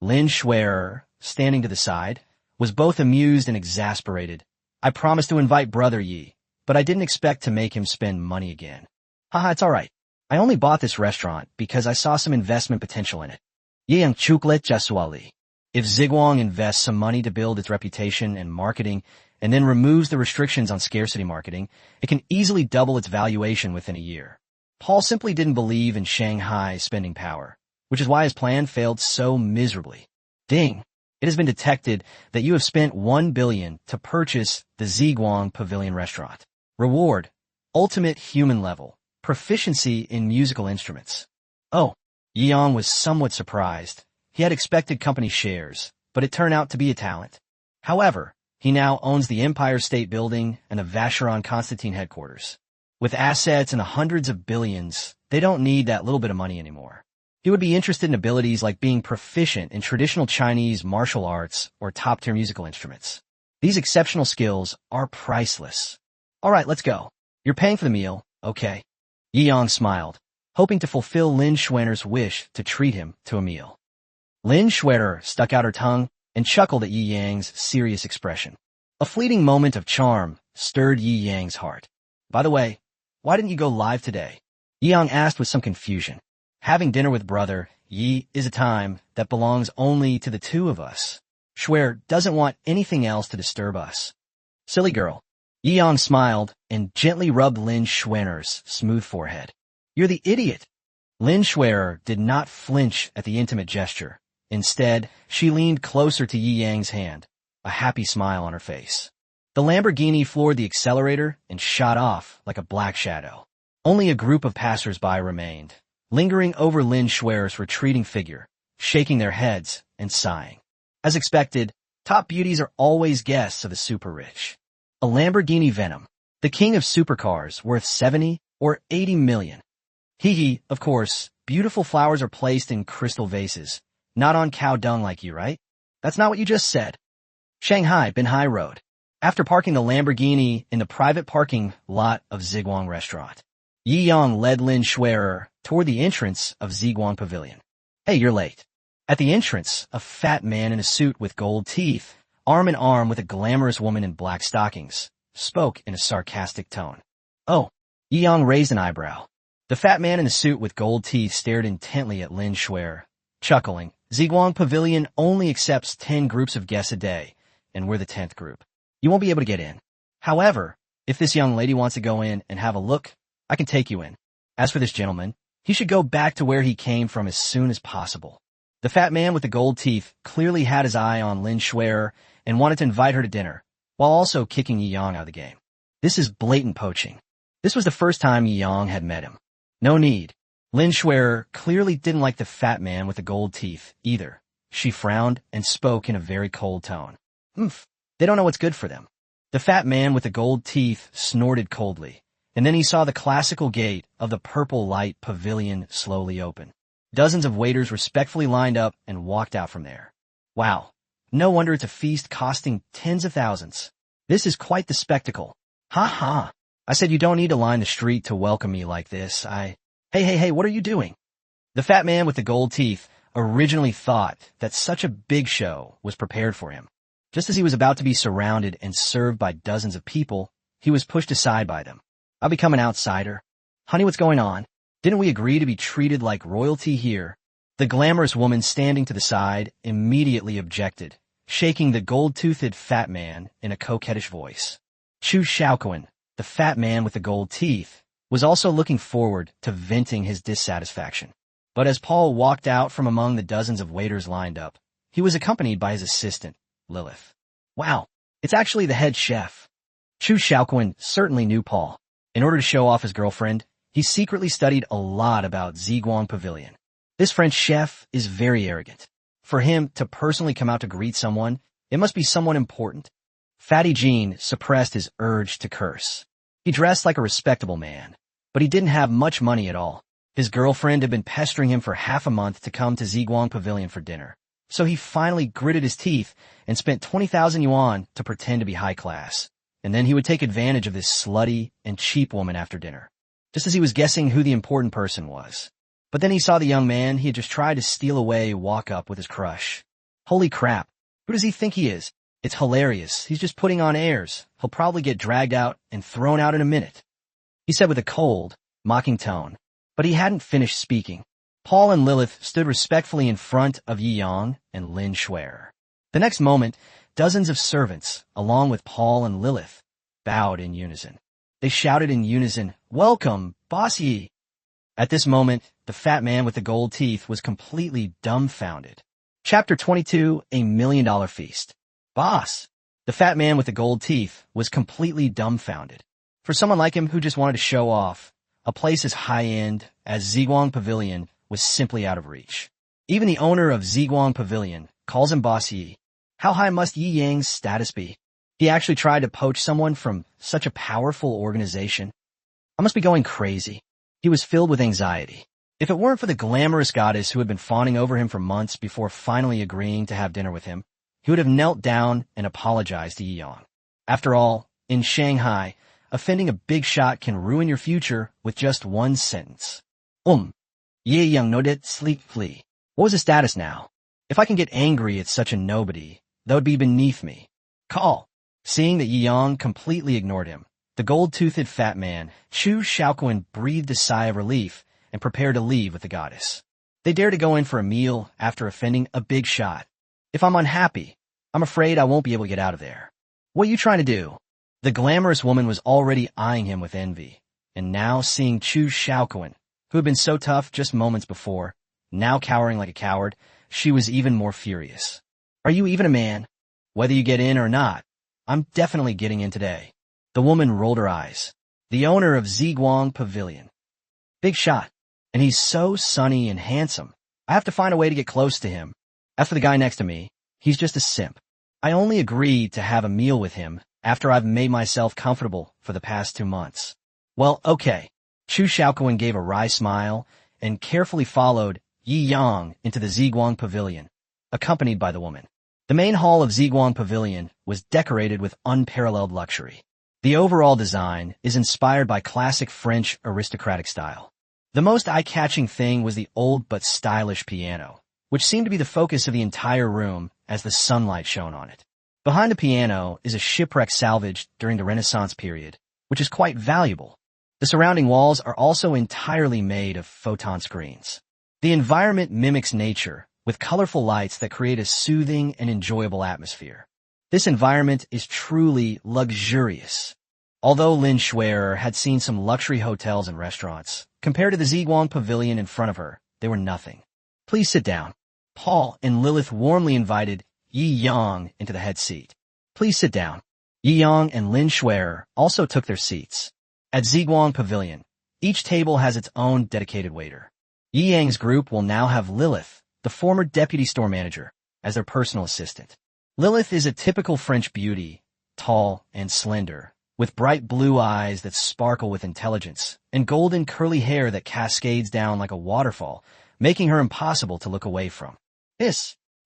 Lin Schwerer, standing to the side, was both amused and exasperated. I promised to invite Brother Yi, but I didn't expect to make him spend money again. Haha, it's all right. I only bought this restaurant because I saw some investment potential in it. Ye Yang Chuklet Jaswali. If Ziguang invests some money to build its reputation and marketing and then removes the restrictions on scarcity marketing, it can easily double its valuation within a year. Paul simply didn't believe in Shanghai's spending power, which is why his plan failed so miserably. Ding! It has been detected that you have spent 1 billion to purchase the Ziguang Pavilion restaurant. Reward: ultimate human level, proficiency in musical instruments. Oh, Yi Yang was somewhat surprised. He had expected company shares, but it turned out to be a talent. However, he now owns the Empire State Building and the Vacheron Constantine headquarters. With assets in the hundreds of billions, they don't need that little bit of money anymore. He would be interested in abilities like being proficient in traditional Chinese martial arts or top-tier musical instruments. These exceptional skills are priceless. All right, let's go. You're paying for the meal, okay? Yi Yang smiled, hoping to fulfill Lin Schwenner's wish to treat him to a meal. Lin Schwenner stuck out her tongue and chuckled at Yi Yang's serious expression. A fleeting moment of charm stirred Yi Yang's heart. By the way, why didn't you go live today? Yi Yang asked with some confusion. Having dinner with brother Yi is a time that belongs only to the two of us. Schwer doesn't want anything else to disturb us. Silly girl. Yi Yang smiled and gently rubbed Lin Schwenner's smooth forehead. You're the idiot. Lin Schwenner did not flinch at the intimate gesture. Instead, she leaned closer to Yi Yang's hand, a happy smile on her face. The Lamborghini floored the accelerator and shot off like a black shadow. Only a group of passers-by remained, lingering over Lin Schwer's retreating figure, shaking their heads and sighing. As expected, top beauties are always guests of the super rich. A Lamborghini Venom, the king of supercars worth 70 or 80 million. Hee, of course, beautiful flowers are placed in crystal vases, not on cow dung like you, right? That's not what you just said. Shanghai Binhai Road. After parking the Lamborghini in the private parking lot of Ziguang Restaurant, Yi Yang led Lin Schwerer toward the entrance of Ziguang Pavilion. Hey, you're late. At the entrance, a fat man in a suit with gold teeth, arm in arm with a glamorous woman in black stockings, spoke in a sarcastic tone. Oh, Yi Yang raised an eyebrow. The fat man in the suit with gold teeth stared intently at Lin Schwerer, chuckling. Ziguang Pavilion only accepts 10 groups of guests a day, and we're the 10th group. You won't be able to get in. However, if this young lady wants to go in and have a look, I can take you in. As for this gentleman, he should go back to where he came from as soon as possible. The fat man with the gold teeth clearly had his eye on Lin Schwerer and wanted to invite her to dinner, while also kicking Yi Yang out of the game. This is blatant poaching. This was the first time Yi Yang had met him. No need. Lin Schwerer clearly didn't like the fat man with the gold teeth either. She frowned and spoke in a very cold tone. They don't know what's good for them. The fat man with the gold teeth snorted coldly, and then he saw the classical gate of the purple light pavilion slowly open. Dozens of waiters respectfully lined up and walked out from there. Wow. No wonder it's a feast costing tens of thousands. This is quite the spectacle. Ha ha. I said you don't need to line the street to welcome me like this. Hey, what are you doing? The fat man with the gold teeth originally thought that such a big show was prepared for him. Just as he was about to be surrounded and served by dozens of people, he was pushed aside by them. I'll become an outsider. Honey, what's going on? Didn't we agree to be treated like royalty here? The glamorous woman standing to the side immediately objected, shaking the gold-toothed fat man in a coquettish voice. Chu Xiaoquan, the fat man with the gold teeth, was also looking forward to venting his dissatisfaction. But as Paul walked out from among the dozens of waiters lined up, he was accompanied by his assistant, Lilith. Wow, it's actually the head chef. Chu Xiaoquan certainly knew Paul. In order to show off his girlfriend, he secretly studied a lot about Ziguang Pavilion. This French chef is very arrogant. For him to personally come out to greet someone, it must be someone important. Fatty Jean suppressed his urge to curse. He dressed like a respectable man, but he didn't have much money at all. His girlfriend had been pestering him for half a month to come to Ziguang Pavilion for dinner. So he finally gritted his teeth and spent 20,000 yuan to pretend to be high class. And then he would take advantage of this slutty and cheap woman after dinner, just as he was guessing who the important person was. But then he saw the young man he had just tried to steal away walk up with his crush. Holy crap, who does he think he is? It's hilarious. He's just putting on airs. He'll probably get dragged out and thrown out in a minute, he said with a cold, mocking tone. But he hadn't finished speaking. Paul and Lilith stood respectfully in front of Yi Yang and Lin Schwerer. The next moment, dozens of servants, along with Paul and Lilith, bowed in unison. They shouted in unison, "Welcome, Boss Yi." At this moment, the fat man with the gold teeth was completely dumbfounded. Chapter 22, A $1 Million Feast. Boss. The fat man with the gold teeth was completely dumbfounded. For someone like him who just wanted to show off, a place as high-end as Ziguang Pavilion was simply out of reach. Even the owner of Ziguang Pavilion calls him Boss Yi. How high must Yi Yang's status be? He actually tried to poach someone from such a powerful organization. I must be going crazy. He was filled with anxiety. If it weren't for the glamorous goddess who had been fawning over him for months before finally agreeing to have dinner with him, he would have knelt down and apologized to Yi Yang. After all, in Shanghai, offending a big shot can ruin your future with just one sentence. Yi Yang nodded sleepily. What was his status now? If I can get angry at such a nobody, that would be beneath me. Call. Seeing that Yi Yang completely ignored him, the gold-toothed fat man, Chu Shaoquan, breathed a sigh of relief and prepared to leave with the goddess. They dared to go in for a meal after offending a big shot. If I'm unhappy, I'm afraid I won't be able to get out of there. What are you trying to do? The glamorous woman was already eyeing him with envy, and now seeing Chu Shaoquan, who had been so tough just moments before, now cowering like a coward, she was even more furious. Are you even a man? Whether you get in or not, I'm definitely getting in today. The woman rolled her eyes. The owner of Ziguang Pavilion. Big shot. And he's so sunny and handsome. I have to find a way to get close to him. As for the guy next to me, he's just a simp. I only agreed to have a meal with him after I've made myself comfortable for the past 2 months. Well, okay. Chu Shaoquan gave a wry smile and carefully followed Yi Yang into the Ziguang Pavilion, accompanied by the woman. The main hall of Ziguang Pavilion was decorated with unparalleled luxury. The overall design is inspired by classic French aristocratic style. The most eye-catching thing was the old but stylish piano, which seemed to be the focus of the entire room as the sunlight shone on it. Behind the piano is a shipwreck salvaged during the Renaissance period, which is quite valuable. The surrounding walls are also entirely made of photon screens. The environment mimics nature, with colorful lights that create a soothing and enjoyable atmosphere. This environment is truly luxurious. Although Lin Schwerer had seen some luxury hotels and restaurants, compared to the Ziguang Pavilion in front of her, they were nothing. Please sit down. Paul and Lilith warmly invited Yi Yang into the head seat. Please sit down. Yi Yang and Lin Schwerer also took their seats. At Ziguang Pavilion, each table has its own dedicated waiter. Yi Yang's group will now have Lilith, the former deputy store manager, as their personal assistant. Lilith is a typical French beauty, tall and slender, with bright blue eyes that sparkle with intelligence, and golden curly hair that cascades down like a waterfall, making her impossible to look away from.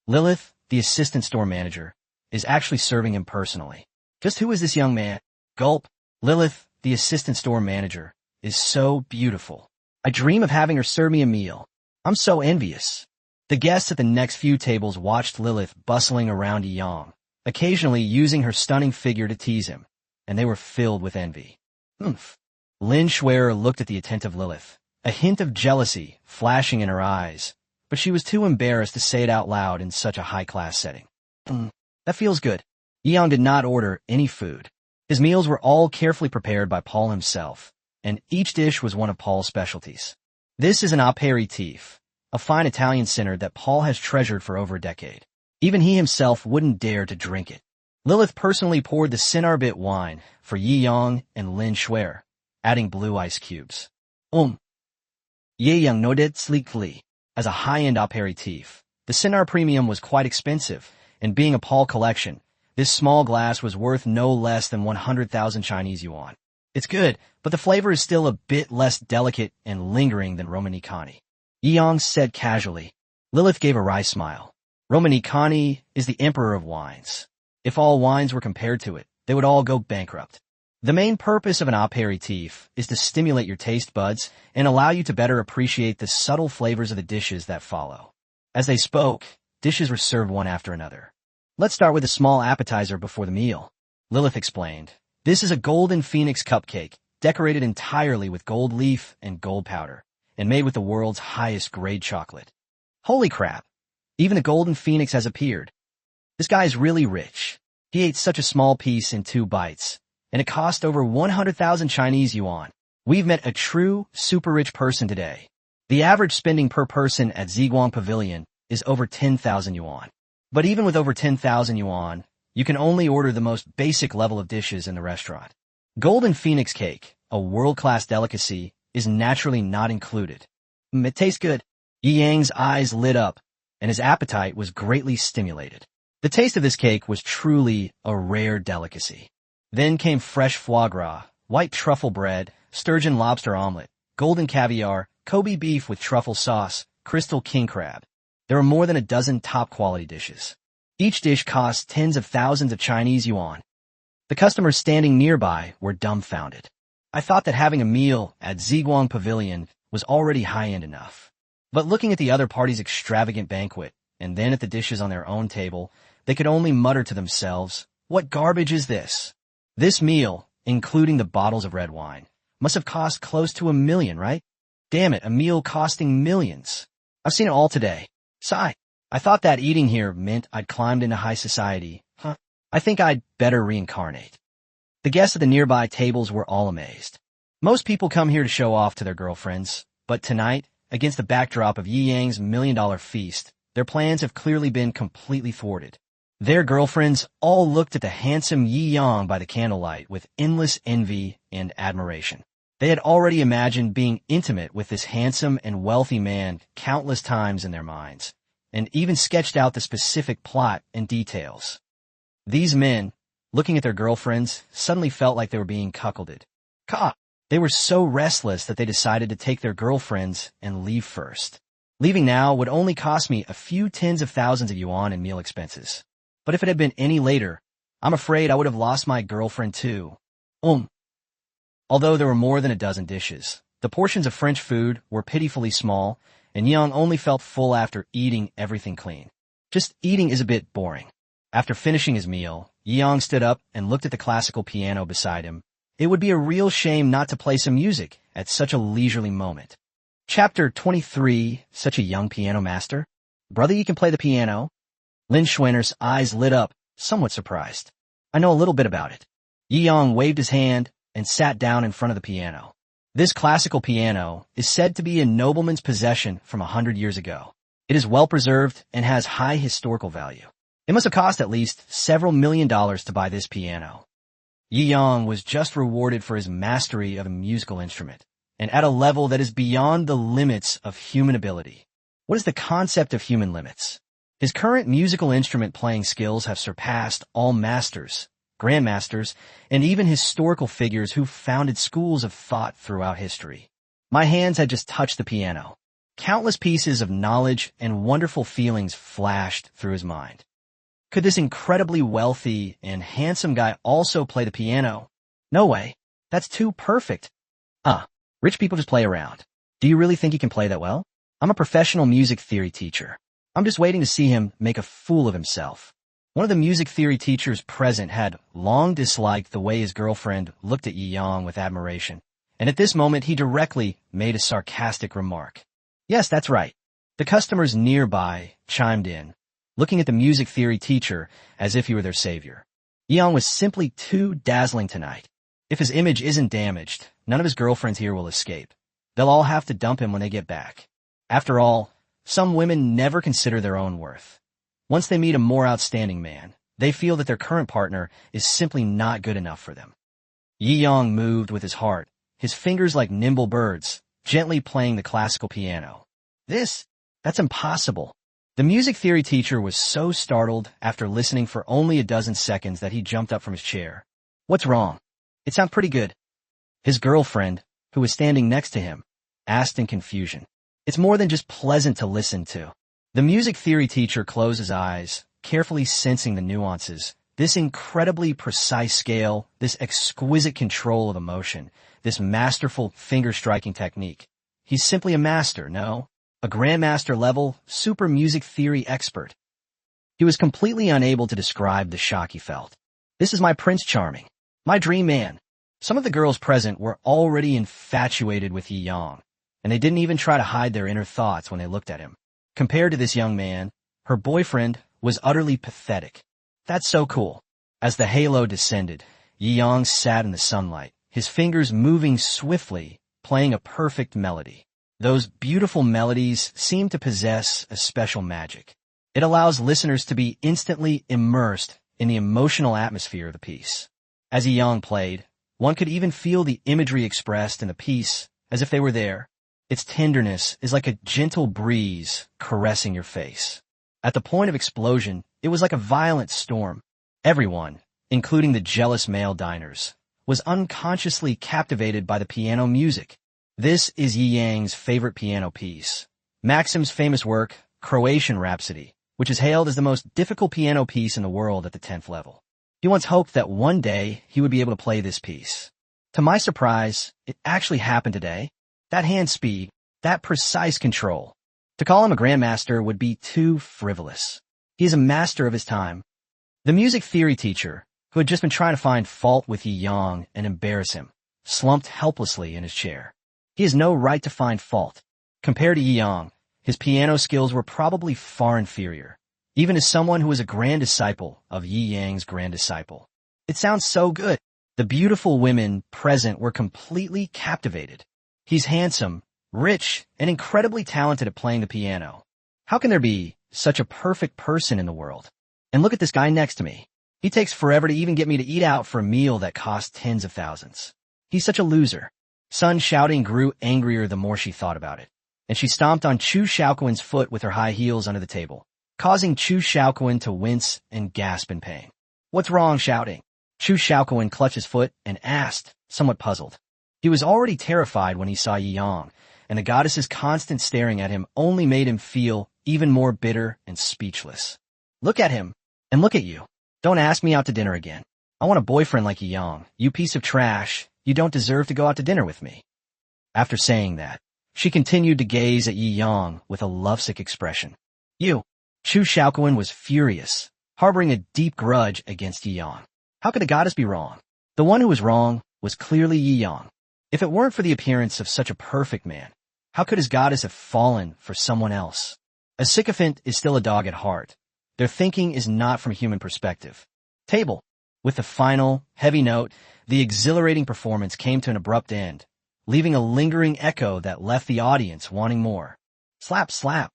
Lilith, the assistant store manager, is actually serving him personally. Just who is this young man? Gulp. Lilith, the assistant store manager, is so beautiful. I dream of having her serve me a meal. I'm so envious. The guests at the next few tables watched Lilith bustling around Yi Yang, occasionally using her stunning figure to tease him, and they were filled with envy. Lin Schwerer looked at the attentive Lilith, a hint of jealousy flashing in her eyes, but she was too embarrassed to say it out loud in such a high-class setting. That feels good. Yi Yang did not order any food. His meals were all carefully prepared by Paul himself, and each dish was one of Paul's specialties. This is an aperitif, a fine Italian center that Paul has treasured for over a decade. Even he himself wouldn't dare to drink it. Lilith personally poured the Sinarbit wine for Yi Yang and Lin Schwerer, adding blue ice cubes. Yi Yang nodded sleekly. As a high-end aperitif, the Sinar Premium was quite expensive, and being a Paul collection, this small glass was worth no less than 100,000 Chinese yuan. It's good, but the flavor is still a bit less delicate and lingering than Romanicani. Yi Yang said casually. Lilith gave a wry smile. Romanicani is the emperor of wines. If all wines were compared to it, they would all go bankrupt. The main purpose of an aperitif is to stimulate your taste buds and allow you to better appreciate the subtle flavors of the dishes that follow. As they spoke, dishes were served one after another. Let's start with a small appetizer before the meal, Lilith explained. This is a golden phoenix cupcake, decorated entirely with gold leaf and gold powder, and made with the world's highest grade chocolate. Holy crap! Even the golden phoenix has appeared. This guy is really rich. He ate such a small piece in 2 bites, and it cost over 100,000 Chinese yuan. We've met a true, super rich person today. The average spending per person at Ziguang Pavilion is over 10,000 yuan. But even with over 10,000 yuan, you can only order the most basic level of dishes in the restaurant. Golden Phoenix cake, a world-class delicacy, is naturally not included. It tastes good. Yi Yang's eyes lit up, and his appetite was greatly stimulated. The taste of this cake was truly a rare delicacy. Then came fresh foie gras, white truffle bread, sturgeon lobster omelet, golden caviar, Kobe beef with truffle sauce, crystal king crab. There were more than a dozen top-quality dishes. Each dish cost tens of thousands of Chinese yuan. The customers standing nearby were dumbfounded. I thought that having a meal at Ziguang Pavilion was already high-end enough. But looking at the other party's extravagant banquet, and then at the dishes on their own table, they could only mutter to themselves, "What garbage is this?" This meal, including the bottles of red wine, must have cost close to $1 million, right? Damn it, a meal costing millions. I've seen it all today. Sigh. I thought that eating here meant I'd climbed into high society. I think I'd better reincarnate. The guests at the nearby tables were all amazed. Most people come here to show off to their girlfriends, but tonight, against the backdrop of Yi Yang's $1 million feast, their plans have clearly been completely thwarted. Their girlfriends all looked at the handsome Yi Yang by the candlelight with endless envy and admiration. They had already imagined being intimate with this handsome and wealthy man countless times in their minds, and even sketched out the specific plot and details. These men, looking at their girlfriends, suddenly felt like they were being cuckolded. They were so restless that they decided to take their girlfriends and leave first. Leaving now would only cost me a few tens of thousands of yuan in meal expenses. But if it had been any later, I'm afraid I would have lost my girlfriend too. Although there were more than a dozen dishes, the portions of French food were pitifully small, and Yang only felt full after eating everything clean. Just eating is a bit boring. After finishing his meal, Yang stood up and looked at the classical piano beside him. It would be a real shame not to play some music at such a leisurely moment. Chapter 23, Such a Young Piano Master? Brother, you can play the piano? Lin Schwenner's eyes lit up, somewhat surprised. I know a little bit about it. Yi Yang waved his hand and sat down in front of the piano. This classical piano is said to be a nobleman's possession from 100 years ago. It is well preserved and has high historical value. It must have cost at least several $1 million to buy this piano. Yi Yang was just rewarded for his mastery of a musical instrument, and at a level that is beyond the limits of human ability. What is the concept of human limits? His current musical instrument playing skills have surpassed all masters, grandmasters, and even historical figures who founded schools of thought throughout history. My hands had just touched the piano. Countless pieces of knowledge and wonderful feelings flashed through his mind. Could this incredibly wealthy and handsome guy also play the piano? No way. That's too perfect. Rich people just play around. Do you really think he can play that well? I'm a professional music theory teacher. I'm just waiting to see him make a fool of himself. One of the music theory teachers present had long disliked the way his girlfriend looked at Yi Yang with admiration, and at this moment he directly made a sarcastic remark. Yes, that's right. The customers nearby chimed in, looking at the music theory teacher as if he were their savior. Yi Yang was simply too dazzling tonight. If his image isn't damaged, none of his girlfriends here will escape. They'll all have to dump him when they get back. After all, some women never consider their own worth. Once they meet a more outstanding man, they feel that their current partner is simply not good enough for them. Yi Yang moved with his heart, his fingers like nimble birds, gently playing the classical piano. That's impossible. The music theory teacher was so startled after listening for only a dozen seconds that he jumped up from his chair. What's wrong? It sounds pretty good. His girlfriend, who was standing next to him, asked in confusion. It's more than just pleasant to listen to. The music theory teacher closed his eyes, carefully sensing the nuances. This incredibly precise scale, this exquisite control of emotion, this masterful finger-striking technique. He's simply a master, no? A grandmaster level, super music theory expert. He was completely unable to describe the shock he felt. This is my Prince Charming, my dream man. Some of the girls present were already infatuated with Yi Yang, and they didn't even try to hide their inner thoughts when they looked at him. Compared to this young man, her boyfriend was utterly pathetic. That's so cool. As the halo descended, Yi Yang sat in the sunlight, his fingers moving swiftly, playing a perfect melody. Those beautiful melodies seem to possess a special magic. It allows listeners to be instantly immersed in the emotional atmosphere of the piece. As Yi Yang played, one could even feel the imagery expressed in the piece as if they were there. Its tenderness is like a gentle breeze caressing your face. At the point of explosion, it was like a violent storm. Everyone, including the jealous male diners, was unconsciously captivated by the piano music. This is Yi Yang's favorite piano piece, Maxim's famous work, Croatian Rhapsody, which is hailed as the most difficult piano piece in the world at the 10th level. He once hoped that one day he would be able to play this piece. To my surprise, it actually happened today. That hand speed, that precise control. To call him a grandmaster would be too frivolous. He is a master of his time. The music theory teacher, who had just been trying to find fault with Yi Yang and embarrass him, slumped helplessly in his chair. He has no right to find fault. Compared to Yi Yang, his piano skills were probably far inferior, even as someone who was a grand disciple of Yi Yang's grand disciple. It sounds so good. The beautiful women present were completely captivated. He's handsome, rich, and incredibly talented at playing the piano. How can there be such a perfect person in the world? And look at this guy next to me. He takes forever to even get me to eat out for a meal that costs tens of thousands. He's such a loser. Sun's shouting grew angrier the more she thought about it, and she stomped on Chu Xiaoquan's foot with her high heels under the table, causing Chu Xiaoquan to wince and gasp in pain. What's wrong, shouting? Chu Xiaoquan clutched his foot and asked, somewhat puzzled. He was already terrified when he saw Yi Yang, and the goddess's constant staring at him only made him feel even more bitter and speechless. Look at him, and look at you. Don't ask me out to dinner again. I want a boyfriend like Yi Yang. You piece of trash. You don't deserve to go out to dinner with me. After saying that, she continued to gaze at Yi Yang with a lovesick expression. You. Chu Xiaoquan was furious, harboring a deep grudge against Yi Yang. How could the goddess be wrong? The one who was wrong was clearly Yi Yang. If it weren't for the appearance of such a perfect man, how could his goddess have fallen for someone else? A sycophant is still a dog at heart. Their thinking is not from a human perspective. Table. With the final, heavy note, the exhilarating performance came to an abrupt end, leaving a lingering echo that left the audience wanting more. Slap, slap.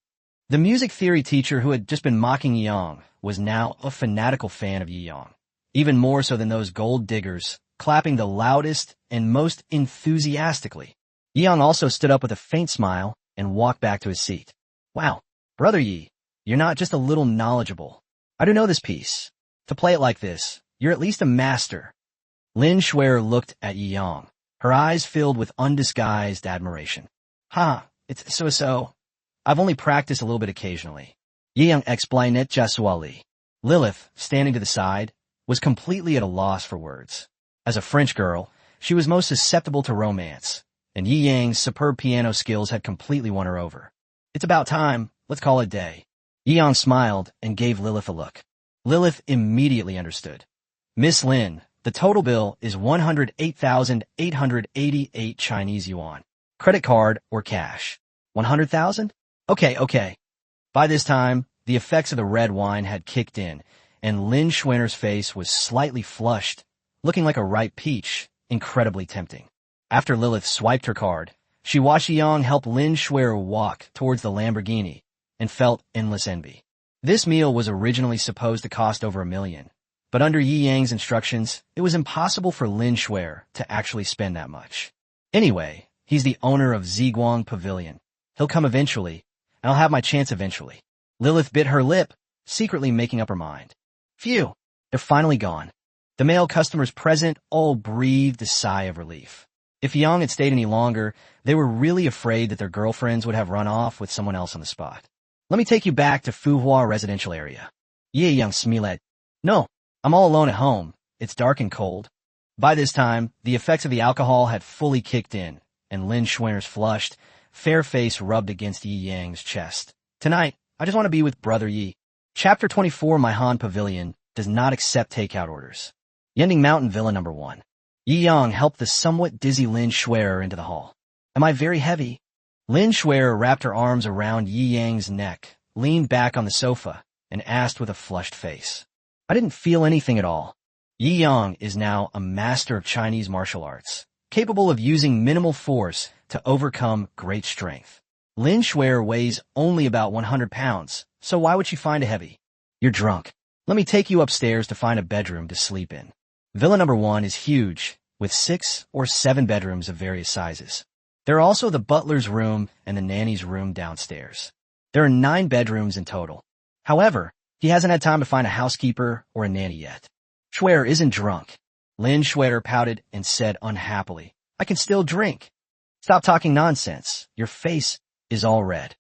The music theory teacher who had just been mocking Yi Yang was now a fanatical fan of Yi Yang, even more so than those gold diggers, clapping the loudest and most enthusiastically. Yi Yang also stood up with a faint smile and walked back to his seat. Wow, Brother Yi, you're not just a little knowledgeable. I do know this piece. To play it like this, you're at least a master. Lin Shuer looked at Yi Yang, her eyes filled with undisguised admiration. It's so. I've only practiced a little bit occasionally. Yi Yang explained it casually. Lilith, standing to the side, was completely at a loss for words. As a French girl, she was most susceptible to romance, and Yi Yang's superb piano skills had completely won her over. It's about time, let's call it a day. Yi Yang smiled and gave Lilith a look. Lilith immediately understood. Miss Lin, the total bill is 108,888 Chinese yuan. Credit card or cash? 100,000? Okay. By this time, the effects of the red wine had kicked in, and Lin Schwenner's face was slightly flushed, looking like a ripe peach, incredibly tempting. After Lilith swiped her card, she watched Yi Yang help Lin Shuer walk towards the Lamborghini and felt endless envy. This meal was originally supposed to cost over $1 million, but under Yi Yang's instructions, it was impossible for Lin Shuer to actually spend that much. Anyway, he's the owner of Ziguang Pavilion. He'll come eventually, and I'll have my chance eventually. Lilith bit her lip, secretly making up her mind. Phew, they're finally gone. The male customers present all breathed a sigh of relief. If Yang had stayed any longer, they were really afraid that their girlfriends would have run off with someone else on the spot. Let me take you back to Fuhua residential area. Ye Yang smiled. No, I'm all alone at home. It's dark and cold. By this time, the effects of the alcohol had fully kicked in, and Lin Schwenner's flushed, fair face rubbed against Yi Yang's chest. Tonight, I just want to be with Brother Yi. Chapter 24 My Han Pavilion does not accept takeout orders. Yending Mountain Villa No. 1. Yi Yang helped the somewhat dizzy Lin Shuer into the hall. Am I very heavy? Lin Shuer wrapped her arms around Yi Yang's neck, leaned back on the sofa, and asked with a flushed face. I didn't feel anything at all. Yi Yang is now a master of Chinese martial arts, capable of using minimal force to overcome great strength. Lin Shuer weighs only about 100 pounds, so why would she find it heavy? You're drunk. Let me take you upstairs to find a bedroom to sleep in. Villa No. 1 is huge, with 6 or 7 bedrooms of various sizes. There are also the butler's room and the nanny's room downstairs. There are 9 bedrooms in total. However, he hasn't had time to find a housekeeper or a nanny yet. Shuer isn't drunk. Lin Shuer pouted and said unhappily, I can still drink. Stop talking nonsense. Your face is all red.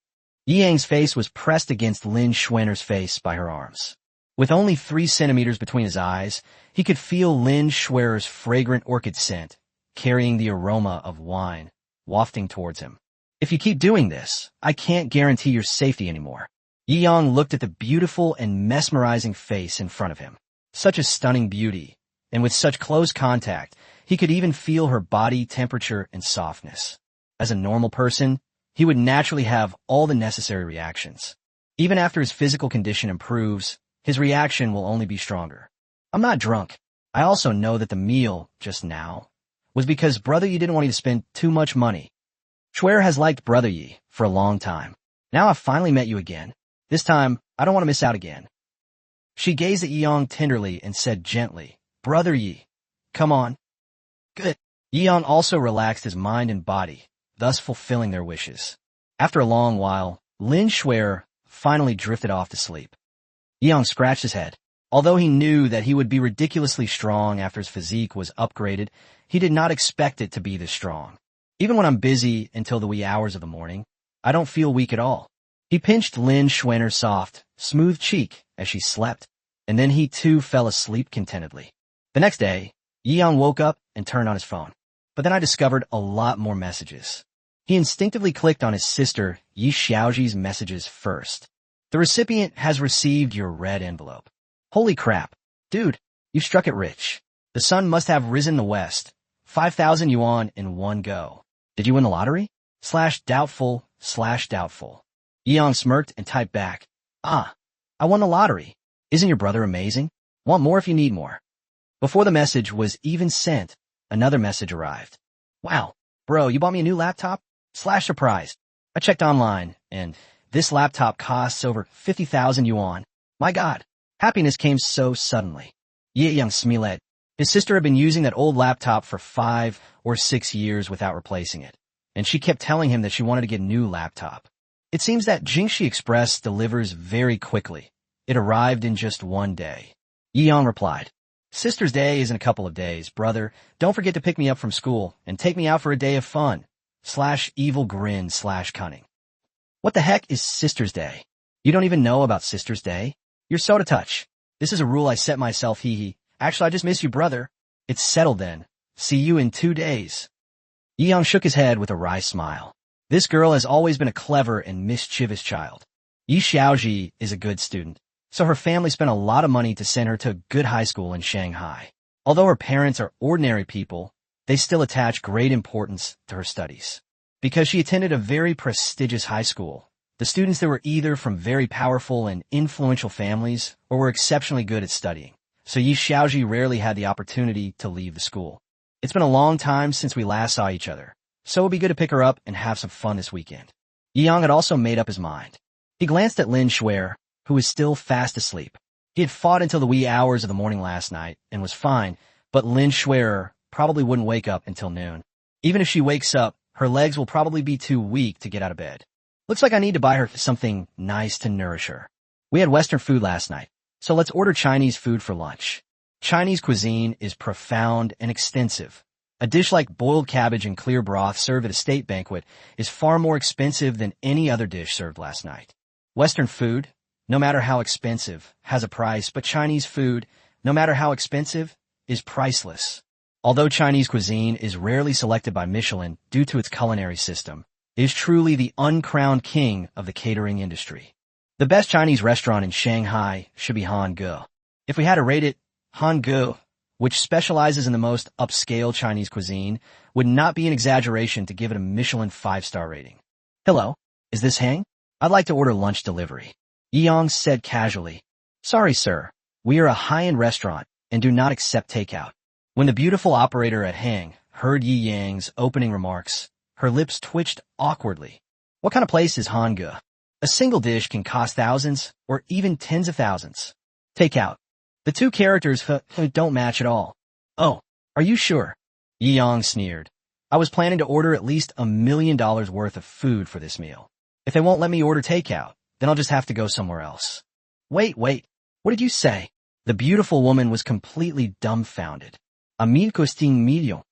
Yi Yang's face was pressed against Lin Shuer's face by her arms. With only 3 centimeters between his eyes, he could feel Lin Shuer's fragrant orchid scent, carrying the aroma of wine, wafting towards him. If you keep doing this, I can't guarantee your safety anymore. Yi Yang looked at the beautiful and mesmerizing face in front of him. Such a stunning beauty, and with such close contact, he could even feel her body temperature and softness. As a normal person, he would naturally have all the necessary reactions. Even after his physical condition improves, his reaction will only be stronger. I'm not drunk. I also know that the meal, just now, was because Brother Yi didn't want you to spend too much money. Shuer has liked Brother Yi for a long time. Now I've finally met you again. This time, I don't want to miss out again. She gazed at Yi Yang tenderly and said gently, Brother Yi, come on. Good. Yi Yang also relaxed his mind and body, thus fulfilling their wishes. After a long while, Lin Shuer finally drifted off to sleep. Yi Yang scratched his head. Although he knew that he would be ridiculously strong after his physique was upgraded, he did not expect it to be this strong. Even when I'm busy until the wee hours of the morning, I don't feel weak at all. He pinched Lin Shuer's soft, smooth cheek as she slept, and then he too fell asleep contentedly. The next day, Yi Yang woke up and turned on his phone. But then I discovered a lot more messages. He instinctively clicked on his sister Yi Xiaoji's messages first. The recipient has received your red envelope. Holy crap. Dude, you struck it rich. The sun must have risen in the west. 5,000 yuan in one go. Did you win the lottery? /doubtful. Yi Yang smirked and typed back, I won the lottery. Isn't your brother amazing? Want more if you need more. Before the message was even sent, another message arrived. Wow, bro, you bought me a new laptop? /surprise. I checked online, and this laptop costs over 50,000 yuan. My God, happiness came so suddenly. Yi Yang smiled. His sister had been using that old laptop for 5 or 6 years without replacing it, and she kept telling him that she wanted to get a new laptop. It seems that Jingxi Express delivers very quickly. It arrived in just one day. Yi Yang replied, Sister's Day is in a couple of days, brother. Don't forget to pick me up from school and take me out for a day of fun. /evil grin /cunning. What the heck is Sister's Day? You don't even know about Sister's Day? You're so to touch. This is a rule I set myself, hee. Actually, I just miss you, brother. It's settled then. See you in 2 days. Yi Yang shook his head with a wry smile. This girl has always been a clever and mischievous child. Yi Xiaoji is a good student, so her family spent a lot of money to send her to a good high school in Shanghai. Although her parents are ordinary people, they still attach great importance to her studies. Because she attended a very prestigious high school, the students there were either from very powerful and influential families or were exceptionally good at studying. So Yi Xiaoji rarely had the opportunity to leave the school. It's been a long time since we last saw each other, so it would be good to pick her up and have some fun this weekend. Yi Yang had also made up his mind. He glanced at Lin Shuer, who was still fast asleep. He had fought until the wee hours of the morning last night and was fine, but Lin Shuer probably wouldn't wake up until noon. Even if she wakes up, her legs will probably be too weak to get out of bed. Looks like I need to buy her something nice to nourish her. We had Western food last night, so let's order Chinese food for lunch. Chinese cuisine is profound and extensive. A dish like boiled cabbage and clear broth served at a state banquet is far more expensive than any other dish served last night. Western food, no matter how expensive, has a price, but Chinese food, no matter how expensive, is priceless. Although Chinese cuisine is rarely selected by Michelin due to its culinary system, it is truly the uncrowned king of the catering industry. The best Chinese restaurant in Shanghai should be Hangul. If we had to rate it, Hangul, which specializes in the most upscale Chinese cuisine, would not be an exaggeration to give it a Michelin 5-star rating. Hello, is this Hang? I'd like to order lunch delivery. Yi Yang said casually. Sorry, sir. We are a high-end restaurant and do not accept takeout. When the beautiful operator at Hang heard Yi Yang's opening remarks, her lips twitched awkwardly. What kind of place is Hangul? A single dish can cost thousands or even tens of thousands. Takeout. The two characters don't match at all. Oh, are you sure? Yi Yang sneered. I was planning to order at least $1 million worth of food for this meal. If they won't let me order takeout, then I'll just have to go somewhere else. Wait, what did you say? The beautiful woman was completely dumbfounded. Amil costing million.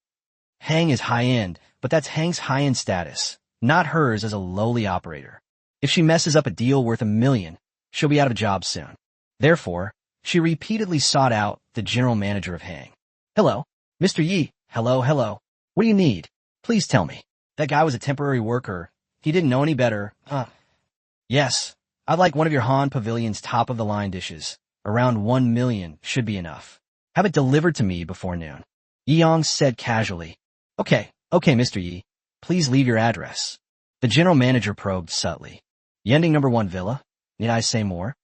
Hang is high-end, but that's Hang's high-end status, not hers as a lowly operator. If she messes up a deal worth $1 million, she'll be out of a job soon. Therefore, she repeatedly sought out the general manager of Hang. Hello, Mr. Yi. Hello. What do you need? Please tell me. That guy was a temporary worker. He didn't know any better. Yes, I'd like one of your Han Pavilion's top-of-the-line dishes. Around 1 million should be enough. Have it delivered to me before noon. Yi said casually. Okay, Mr. Yi. Please leave your address. The general manager probed subtly. Yending number 1 villa? Need I say more?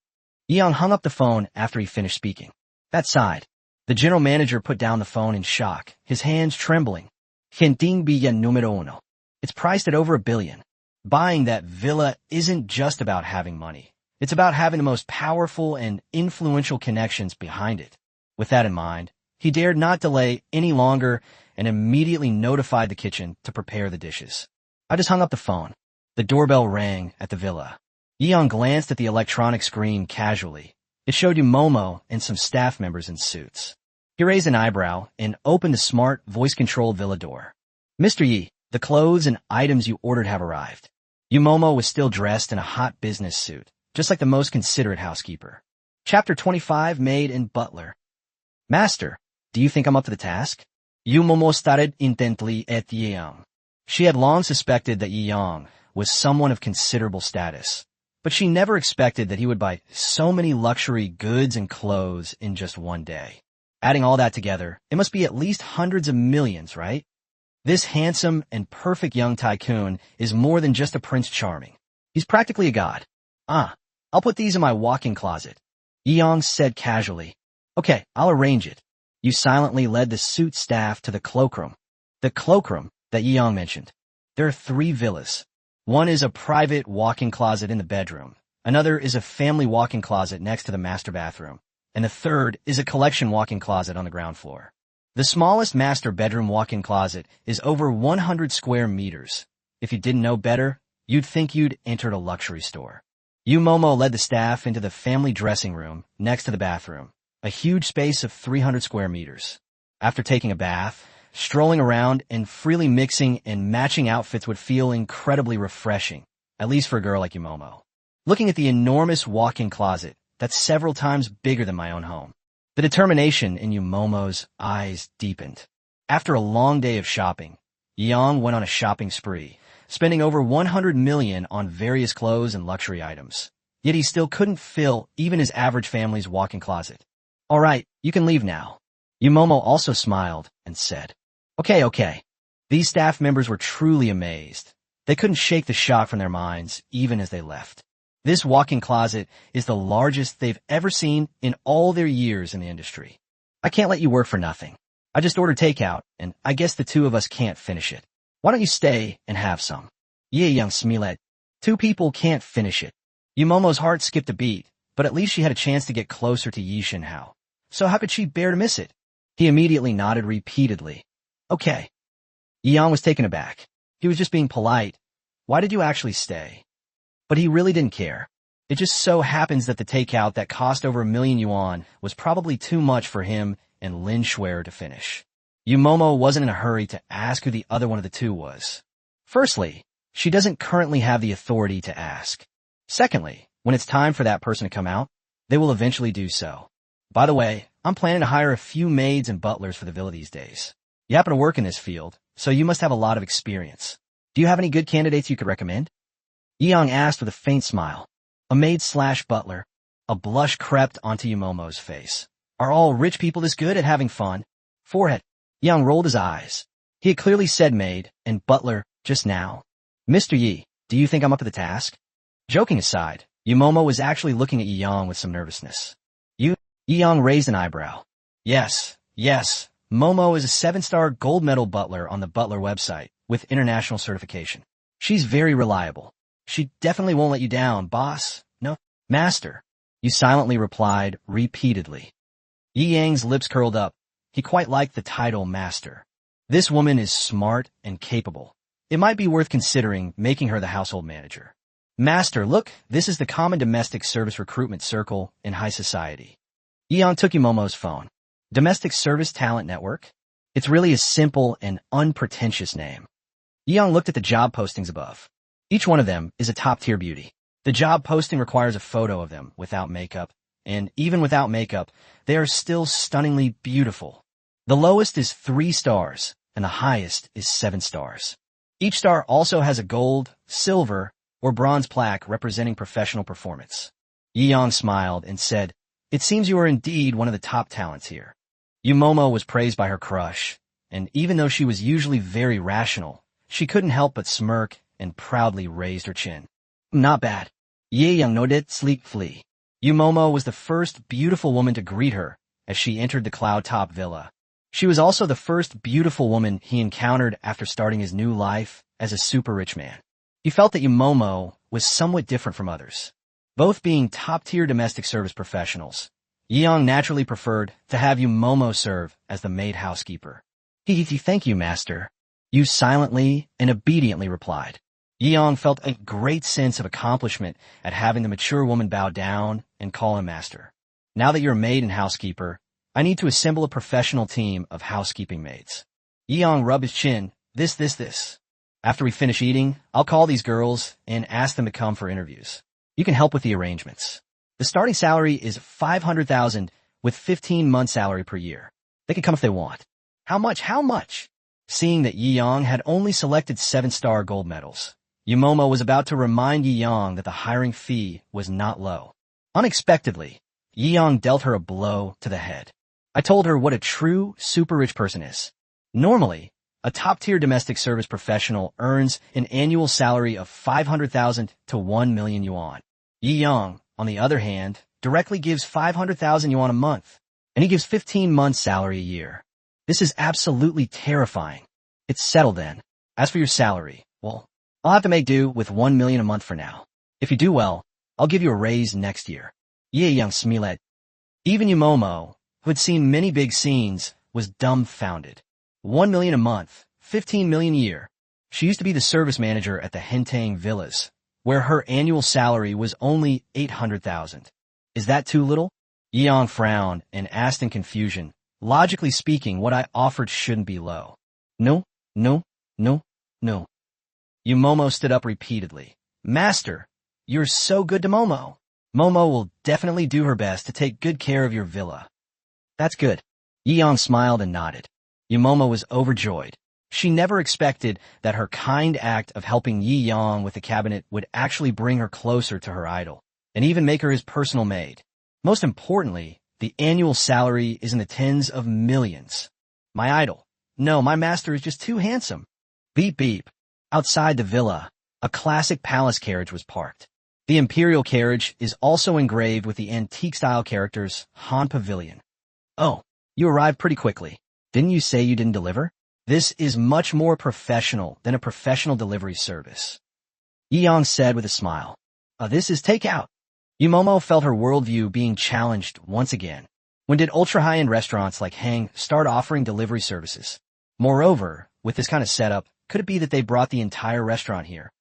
Yi hung up the phone after he finished speaking. That sighed. The general manager put down the phone in shock, his hands trembling. Genting villa numero uno. It's priced at over $1 billion. Buying that villa isn't just about having money. It's about having the most powerful and influential connections behind it. With that in mind, he dared not delay any longer and immediately notified the kitchen to prepare the dishes. I just hung up the phone. The doorbell rang at the villa. Yi glanced at the electronic screen casually. It showed you Momo and some staff members in suits. He raised an eyebrow and opened the smart, voice-controlled villa door. Mr. Yi, the clothes and items you ordered have arrived. Momo was still dressed in a hot business suit, just like the most considerate housekeeper. Chapter 25, Maid and Butler. Master, do you think I'm up to the task? Momo stared intently at Yi. She had long suspected that Yi was someone of considerable status, but she never expected that he would buy so many luxury goods and clothes in just one day. Adding all that together, it must be at least hundreds of millions, right? This handsome and perfect young tycoon is more than just a Prince Charming. He's practically a god. I'll put these in my walk-in closet. Yi said casually. Okay, I'll arrange it. You silently led the suit staff to the cloakroom. The cloakroom that Yi mentioned. There are 3 villas. One is a private walk-in closet in the bedroom. Another is a family walk-in closet next to the master bathroom. And the third is a collection walk-in closet on the ground floor. The smallest master bedroom walk-in closet is over 100 square meters. If you didn't know better, you'd think you'd entered a luxury store. Momo led the staff into the family dressing room next to the bathroom, a huge space of 300 square meters. After taking a bath, strolling around and freely mixing and matching outfits would feel incredibly refreshing, at least for a girl like Momo. Looking at the enormous walk-in closet that's several times bigger than my own home, the determination in Momo's eyes deepened. After a long day of shopping, Yi went on a shopping spree, spending over 100 million on various clothes and luxury items. Yet he still couldn't fill even his average family's walk-in closet. All right, you can leave now. Momo also smiled and said, Okay. These staff members were truly amazed. They couldn't shake the shock from their minds, even as they left. This walk-in closet is the largest they've ever seen in all their years in the industry. I can't let you work for nothing. I just ordered takeout, and I guess the 2 of us can't finish it. Why don't you stay and have some? Yeah, young Smilet. 2 people can't finish it. Momo's heart skipped a beat, but at least she had a chance to get closer to Yi Shinhao. So how could she bear to miss it? He immediately nodded repeatedly. Okay. Yi was taken aback. He was just being polite. Why did you actually stay? But he really didn't care. It just so happens that the takeout that cost over 1 million yuan was probably too much for him and Lin Shuer to finish. Momo wasn't in a hurry to ask who the other one of the 2 was. Firstly, she doesn't currently have the authority to ask. Secondly, when it's time for that person to come out, they will eventually do so. By the way, I'm planning to hire a few maids and butlers for the villa these days. You happen to work in this field, so you must have a lot of experience. Do you have any good candidates you could recommend? Yi asked with a faint smile. A maid/butler. A blush crept onto Momo's face. Are all rich people this good at having fun? Forehead. Yi rolled his eyes. He had clearly said maid and butler just now. Mr. Yi, do you think I'm up to the task? Joking aside, Momo was actually looking at Yi with some nervousness. Yi raised an eyebrow. Yes. Momo is a 7-star gold medal butler on the Butler website with international certification. She's very reliable. She definitely won't let you down, boss. No, master. You silently replied repeatedly. Yi's lips curled up. He quite liked the title master. This woman is smart and capable. It might be worth considering making her the household manager. Master, look, this is the common domestic service recruitment circle in high society. Yi took Momo's phone. Domestic Service Talent Network? It's really a simple and unpretentious name. Young looked at the job postings above. Each one of them is a top-tier beauty. The job posting requires a photo of them without makeup, and even without makeup, they are still stunningly beautiful. The lowest is 3 stars, and the highest is 7 stars. Each star also has a gold, silver, or bronze plaque representing professional performance. Yeong smiled and said, "It seems you are indeed one of the top talents here." Yumomo was praised by her crush, and even though she was usually very rational, she couldn't help but smirk and proudly raised her chin. "Not bad." Yeong nodded sleepily. Yumomo was the first beautiful woman to greet her as she entered the cloud-top villa. She was also the first beautiful woman he encountered after starting his new life as a super rich man. He felt that Yumomo was somewhat different from others. Both being top-tier domestic service professionals, Yeong naturally preferred to have Yumomo serve as the maid housekeeper. Thank you, master," Yu silently and obediently replied. Yeong felt a great sense of accomplishment at having the mature woman bow down and call him master. "Now that you're a maid and housekeeper, I need to assemble a professional team of housekeeping maids." Yeong rubbed his chin. This. "After we finish eating, I'll call these girls and ask them to come for interviews. You can help with the arrangements. The starting salary is 500,000 with 15 months salary per year. They can come if they want." How much? Seeing that Yeong had only selected 7-star gold medals, Yumomo was about to remind Yeong that the hiring fee was not low. Unexpectedly, Yeong dealt her a blow to the head. "I told her what a true super rich person is. Normally, a top-tier domestic service professional earns an annual salary of 500,000 to 1 million yuan. Yeong, on the other hand, directly gives 500,000 yuan a month, and he gives 15 months salary a year. This is absolutely terrifying. It's settled then. As for your salary, well, I'll have to make do with 1 million a month for now. If you do well, I'll give you a raise next year." Yeong smiled. Even Yumomo, who had seen many big scenes, was dumbfounded. 1 million a month, 15 million a year. She used to be the service manager at the Hentang Villas, where her annual salary was only 800,000. Is that too little? Yeong frowned and asked in confusion, "Logically speaking, what I offered shouldn't be low." No. Yumomo stood up repeatedly. "Master, you're so good to Momo. Momo will definitely do her best to take good care of your villa." "That's good." Yeong smiled and nodded. Yumomo was overjoyed. She never expected that her kind act of helping Yeong with the cabinet would actually bring her closer to her idol, and even make her his personal maid. Most importantly, the annual salary is in the tens of millions. My idol. No, my master is just too handsome. Beep beep. Outside the villa, a classic palace carriage was parked. The imperial carriage is also engraved with the antique-style characters Han Pavilion. "Oh, you arrived pretty quickly. Didn't you say you didn't deliver?" "This is much more professional than a professional delivery service," Yeong said with a smile. This is takeout." Yumomo felt her worldview being challenged once again. When did ultra-high-end restaurants like Hang start offering delivery services? Moreover, with this kind of setup, could it be that they brought the entire restaurant here?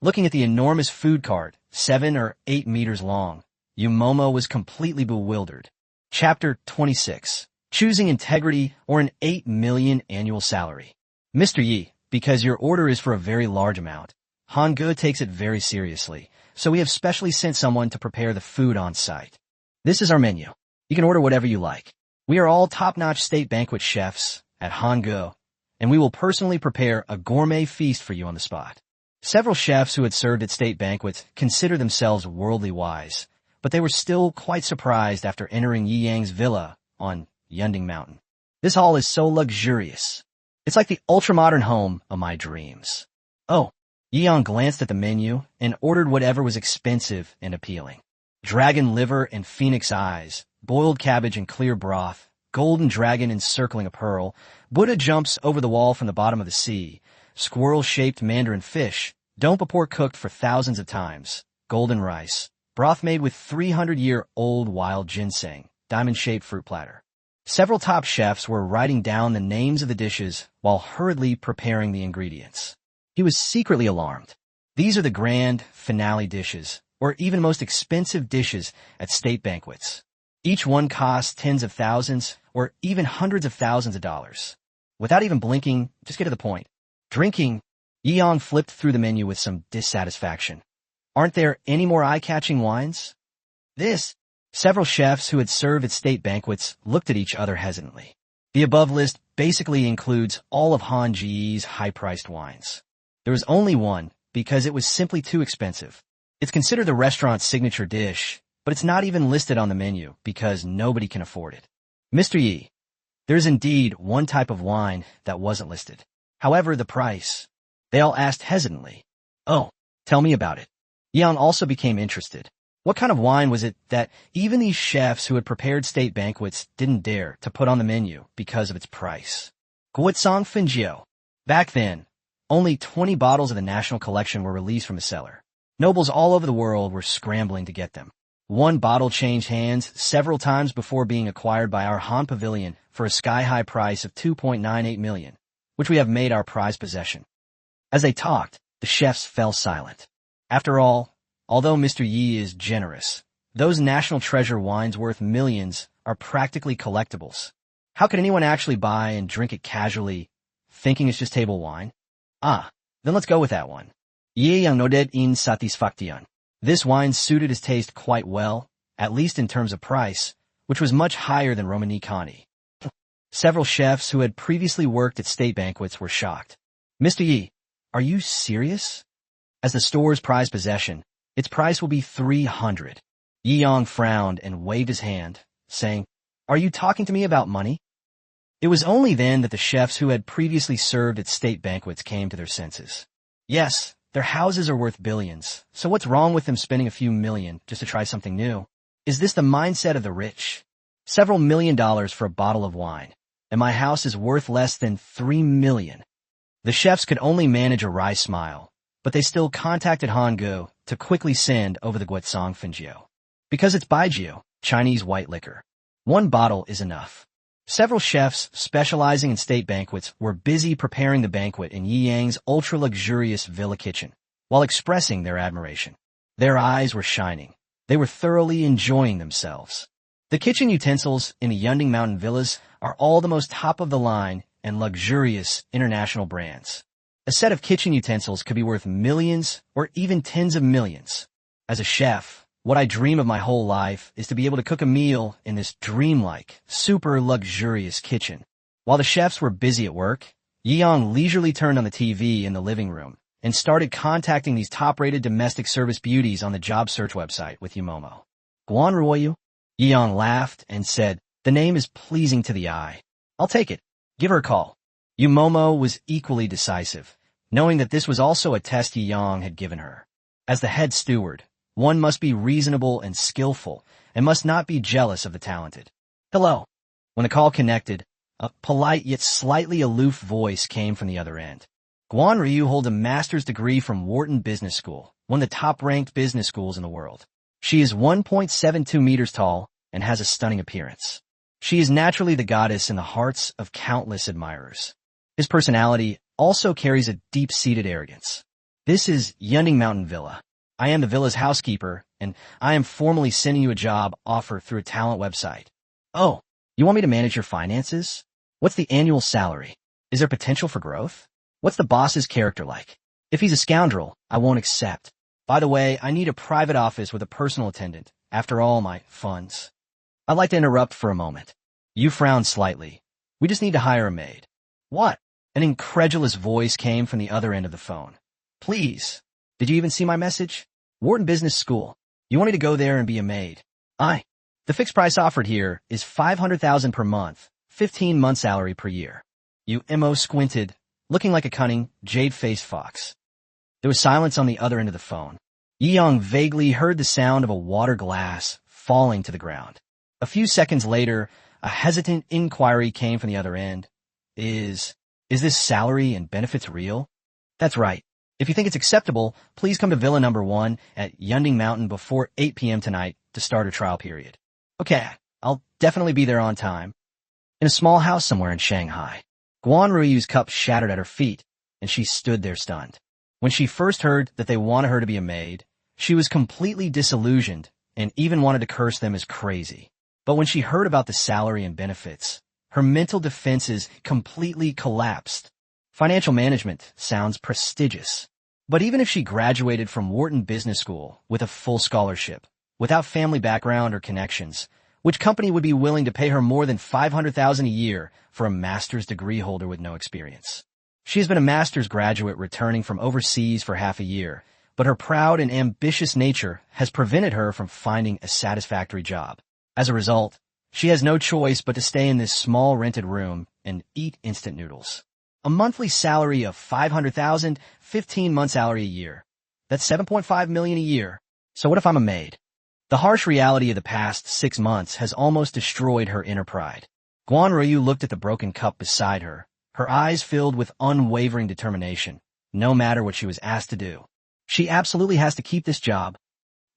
Looking at the enormous food cart, 7 or 8 meters long, Yumomo was completely bewildered. Chapter 26. Choosing integrity or an 8 million annual salary. Mr. Yi, because your order is for a very large amount, Hangge takes it very seriously, so we have specially sent someone to prepare the food on site. This is our menu. You can order whatever you like. We are all top-notch state banquet chefs at Hangge, and we will personally prepare a gourmet feast for you on the spot. Several chefs who had served at state banquets considered themselves worldly wise, but they were still quite surprised after entering Yi Yang's villa on Yunding Mountain. This hall is so luxurious. It's like the ultra-modern home of my dreams. Oh, Yeong glanced at the menu and ordered whatever was expensive and appealing. Dragon liver and phoenix eyes, boiled cabbage and clear broth, golden dragon encircling a pearl, Buddha jumps over the wall from the bottom of the sea, squirrel-shaped mandarin fish, dompa pork cooked for thousands of times, golden rice, broth made with 300-year-old wild ginseng, diamond-shaped fruit platter. Several top chefs were writing down the names of the dishes while hurriedly preparing the ingredients. He was secretly alarmed. These are the grand finale dishes, or even most expensive dishes at state banquets. Each one costs tens of thousands or even hundreds of thousands of dollars. Without even blinking, just get to the point. Drinking. Yiyang flipped through the menu with some dissatisfaction. Aren't there any more eye-catching wines? This. Several chefs who had served at state banquets looked at each other hesitantly. The above list basically includes all of Han Ji's high-priced wines. There was only one, because it was simply too expensive. It's considered the restaurant's signature dish, but it's not even listed on the menu because nobody can afford it. Mr. Yi, there's indeed one type of wine that wasn't listed. However, the price. They all asked hesitantly. Oh, tell me about it. Yang also became interested. What kind of wine was it that even these chefs who had prepared state banquets didn't dare to put on the menu because of its price? Guizhong Fengjiu. Back then, only 20 bottles of the national collection were released from a cellar. Nobles all over the world were scrambling to get them. One bottle changed hands several times before being acquired by our Han Pavilion for a sky-high price of 2.98 million, which we have made our prized possession. As they talked, the chefs fell silent. After all, although Mr. Yi is generous, those national treasure wines worth millions are practically collectibles. How could anyone actually buy and drink it casually, thinking it's just table wine? Then let's go with that one. Yi yang nodded in satisfaction. This wine suited his taste quite well, at least in terms of price, which was much higher than Romani Kani. Several chefs who had previously worked at state banquets were shocked. Mr. Yi, are you serious? As the store's prized possession, its price will be 300. Yi Yang frowned and waved his hand, saying, Are you talking to me about money? It was only then that the chefs who had previously served at state banquets came to their senses. Yes, their houses are worth billions, so what's wrong with them spending a few million just to try something new? Is this the mindset of the rich? Several $1 million for a bottle of wine, and my house is worth less than 3 million. The chefs could only manage a wry smile, but they still contacted Hanggu to quickly send over the Guizhong Fengjiu. Because it's baijiu, Chinese white liquor. One bottle is enough. Several chefs specializing in state banquets were busy preparing the banquet in Yi Yang's ultra-luxurious villa kitchen, while expressing their admiration. Their eyes were shining. They were thoroughly enjoying themselves. The kitchen utensils in the Yunding Mountain villas are all the most top-of-the-line and luxurious international brands. A set of kitchen utensils could be worth millions or even tens of millions. As a chef, what I dream of my whole life is to be able to cook a meal in this dreamlike, super luxurious kitchen. While the chefs were busy at work, Yi Yang leisurely turned on the TV in the living room and started contacting these top-rated domestic service beauties on the job search website with Yumomo. Guan Ruoyu? Yi Yang laughed and said, The name is pleasing to the eye. I'll take it. Give her a call. Yumomo was equally decisive, knowing that this was also a test Yi Yang had given her. As the head steward, one must be reasonable and skillful, and must not be jealous of the talented. Hello. When the call connected, a polite yet slightly aloof voice came from the other end. Guan Ryu holds a master's degree from Wharton Business School, one of the top-ranked business schools in the world. She is 1.72 meters tall and has a stunning appearance. She is naturally the goddess in the hearts of countless admirers. His personality also carries a deep-seated arrogance. This is Yunding Mountain Villa. I am the villa's housekeeper, and I am formally sending you a job offer through a talent website. Oh, you want me to manage your finances? What's the annual salary? Is there potential for growth? What's the boss's character like? If he's a scoundrel, I won't accept. By the way, I need a private office with a personal attendant, after all my funds. I'd like to interrupt for a moment. You frowned slightly. We just need to hire a maid. What? An incredulous voice came from the other end of the phone. Please. Did you even see my message? Wharton Business School. You want me to go there and be a maid? The fixed price offered here is 500,000 per month, 15-month salary per year. Mo squinted, looking like a cunning, jade-faced fox. There was silence on the other end of the phone. Yi Yang vaguely heard the sound of a water glass falling to the ground. A few seconds later, a hesitant inquiry came from the other end. Is this salary and benefits real? That's right. If you think it's acceptable, please come to Villa Number 1 at Yunding Mountain before 8 p.m. tonight to start a trial period. Okay, I'll definitely be there on time. In a small house somewhere in Shanghai. Guan Ruiyu's cup shattered at her feet, and she stood there stunned. When she first heard that they wanted her to be a maid, she was completely disillusioned and even wanted to curse them as crazy. But when she heard about the salary and benefits, Her mental defenses completely collapsed. Financial management sounds prestigious. But even if she graduated from Wharton Business School with a full scholarship, without family background or connections, which company would be willing to pay her more than $500,000 a year for a master's degree holder with no experience? She has been a master's graduate returning from overseas for half a year, but her proud and ambitious nature has prevented her from finding a satisfactory job. As a result, she has no choice but to stay in this small rented room and eat instant noodles. A monthly salary of $500,000, 15-month salary a year. That's $7.5 million a year. So what if I'm a maid? The harsh reality of the past 6 months has almost destroyed her inner pride. Guan Ryu looked at the broken cup beside her, her eyes filled with unwavering determination, no matter what she was asked to do. She absolutely has to keep this job.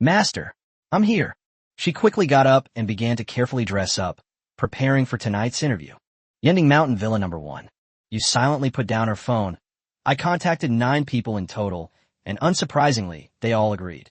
Master, I'm here. She quickly got up and began to carefully dress up, preparing for tonight's interview. Yending Mountain Villa number 1. You silently put down her phone. I contacted 9 people in total, and unsurprisingly, they all agreed.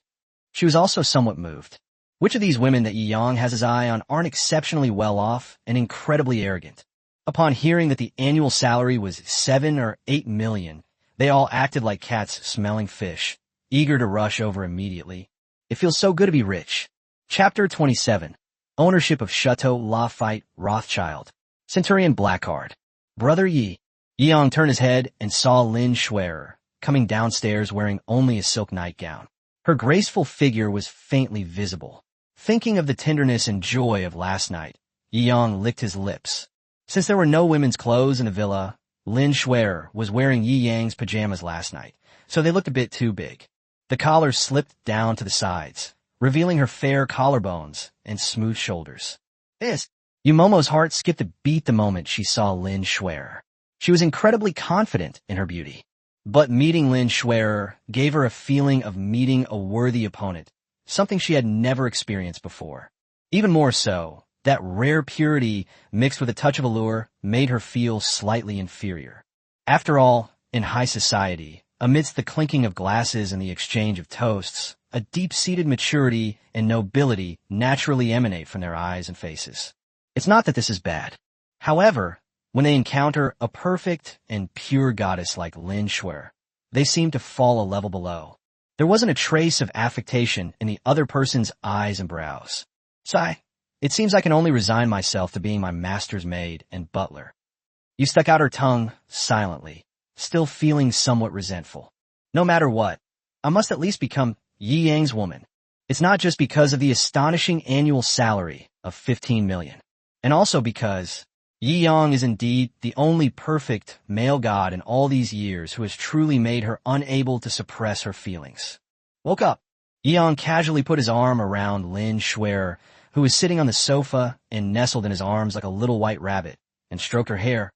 She was also somewhat moved. Which of these women that Yi Yang has his eye on aren't exceptionally well off and incredibly arrogant? Upon hearing that the annual salary was 7 or 8 million, they all acted like cats smelling fish, eager to rush over immediately. It feels so good to be rich. Chapter 27. Ownership of Chateau Lafayette Rothschild. Centurion Blackguard. Brother Yi. Yi Yang turned his head and saw Lin Schwerer, coming downstairs wearing only a silk nightgown. Her graceful figure was faintly visible. Thinking of the tenderness and joy of last night, Yi Yang licked his lips. Since there were no women's clothes in the villa, Lin Schwerer was wearing Yi Yang's pajamas last night, so they looked a bit too big. The collar slipped down to the sides, revealing her fair collarbones and smooth shoulders. Yumomo's heart skipped a beat the moment she saw Lin Schwerer. She was incredibly confident in her beauty. But meeting Lin Schwerer gave her a feeling of meeting a worthy opponent, something she had never experienced before. Even more so, that rare purity mixed with a touch of allure made her feel slightly inferior. After all, in high society, amidst the clinking of glasses and the exchange of toasts, a deep-seated maturity and nobility naturally emanate from their eyes and faces. It's not that this is bad. However, when they encounter a perfect and pure goddess like Lin Schwerer, they seem to fall a level below. There wasn't a trace of affectation in the other person's eyes and brows. Sigh. It seems I can only resign myself to being my master's maid and butler. You stuck out her tongue silently, still feeling somewhat resentful. No matter what, I must at least become Yi Yang's woman. It's not just because of the astonishing annual salary of 15 million, and also because Yi Yang is indeed the only perfect male god in all these years who has truly made her unable to suppress her feelings. Woke up. Yi Yang casually put his arm around Lin Schwerer, who was sitting on the sofa and nestled in his arms like a little white rabbit, and stroked her hair.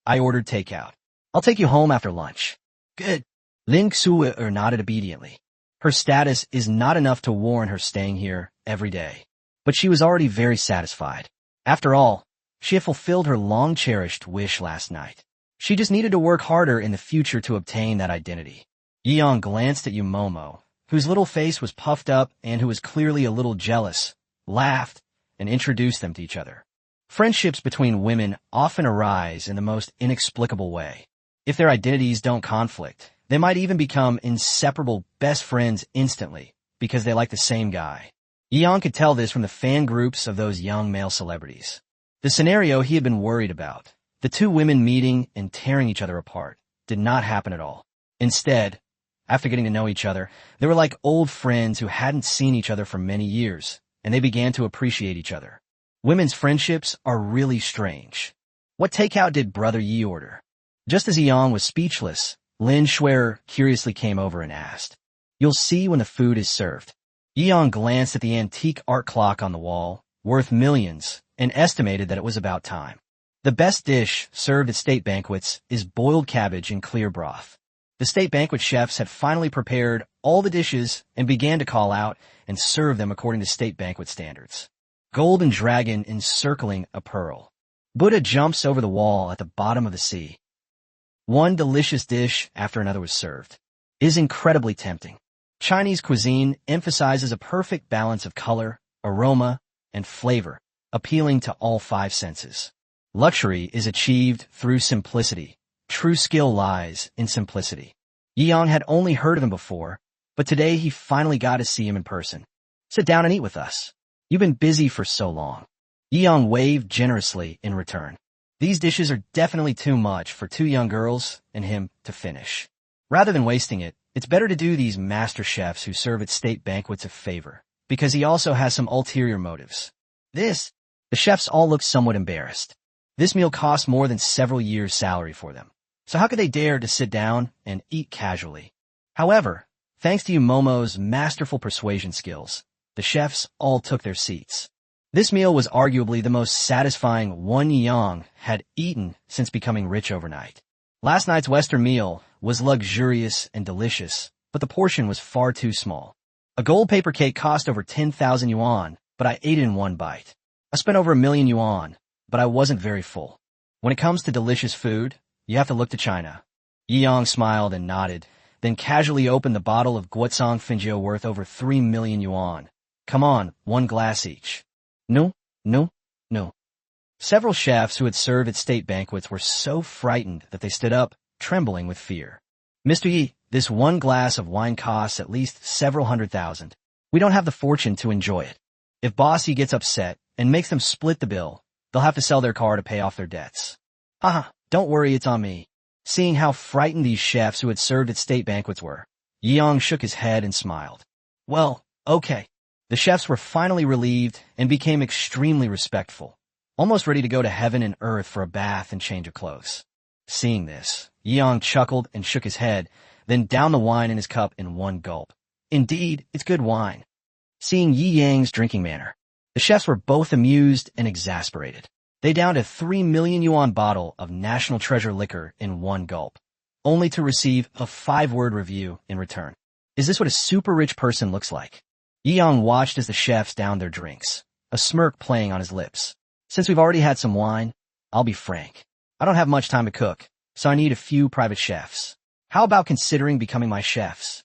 I ordered takeout. I'll take you home after lunch. Good. Lin Schwerer nodded obediently. Her status is not enough to warrant her staying here every day. But she was already very satisfied. After all, she had fulfilled her long-cherished wish last night. She just needed to work harder in the future to obtain that identity. Yi Yang glanced at Yumomo, whose little face was puffed up and who was clearly a little jealous, laughed, and introduced them to each other. Friendships between women often arise in the most inexplicable way. If their identities don't conflict, they might even become inseparable best friends instantly because they like the same guy. Yi Yang could tell this from the fan groups of those young male celebrities. The scenario he had been worried about, the two women meeting and tearing each other apart, did not happen at all. Instead, after getting to know each other, they were like old friends who hadn't seen each other for many years, and they began to appreciate each other. Women's friendships are really strange. What takeout did Brother Yi order? Just as Yi Yang was speechless, Lin Schwerer curiously came over and asked, "You'll see when the food is served." Yi Yang glanced at the antique art clock on the wall, worth millions, and estimated that it was about time. The best dish served at state banquets is boiled cabbage in clear broth. The state banquet chefs had finally prepared all the dishes and began to call out and serve them according to state banquet standards. Golden dragon encircling a pearl. Buddha jumps over the wall at the bottom of the sea. One delicious dish after another was served. It is incredibly tempting. Chinese cuisine emphasizes a perfect balance of color, aroma, and flavor, appealing to all 5 senses. Luxury is achieved through simplicity. True skill lies in simplicity. Yi-Yang had only heard of him before, but today he finally got to see him in person. Sit down and eat with us. You've been busy for so long. Yi-Yang waved generously in return. These dishes are definitely too much for two young girls and him to finish. Rather than wasting it, it's better to do these master chefs who serve at state banquets a favor, because he also has some ulterior motives. The chefs all look somewhat embarrassed. This meal cost more than several years' salary for them. So how could they dare to sit down and eat casually? However, thanks to Momo's masterful persuasion skills, the chefs all took their seats. This meal was arguably the most satisfying one Yang had eaten since becoming rich overnight. Last night's Western meal was luxurious and delicious, but the portion was far too small. A gold paper cake cost over 10,000 yuan, but I ate it in one bite. I spent over 1,000,000 yuan, but I wasn't very full. When it comes to delicious food, you have to look to China. Yi-Yang smiled and nodded, then casually opened the bottle of Guotsang Fingio worth over 3,000,000 yuan. Come on, one glass each. No. Several chefs who had served at state banquets were so frightened that they stood up, trembling with fear. Mr. Yi, this one glass of wine costs at least several 100,000. We don't have the fortune to enjoy it. If Boss Yi gets upset and makes them split the bill, they'll have to sell their car to pay off their debts. Haha, don't worry, it's on me. Seeing how frightened these chefs who had served at state banquets were, Yi-Yang shook his head and smiled. Well, okay. The chefs were finally relieved and became extremely respectful, almost ready to go to heaven and earth for a bath and change of clothes. Seeing this, Yi-Yang chuckled and shook his head, then downed the wine in his cup in one gulp. Indeed, it's good wine. Seeing Yi-Yang's drinking manner, the chefs were both amused and exasperated. They downed a 3,000,000 yuan bottle of national treasure liquor in one gulp, only to receive a 5-word review in return. Is this what a super rich person looks like? Yi-Yang watched as the chefs downed their drinks, a smirk playing on his lips. Since we've already had some wine, I'll be frank. I don't have much time to cook, so I need a few private chefs. How about considering becoming my chefs?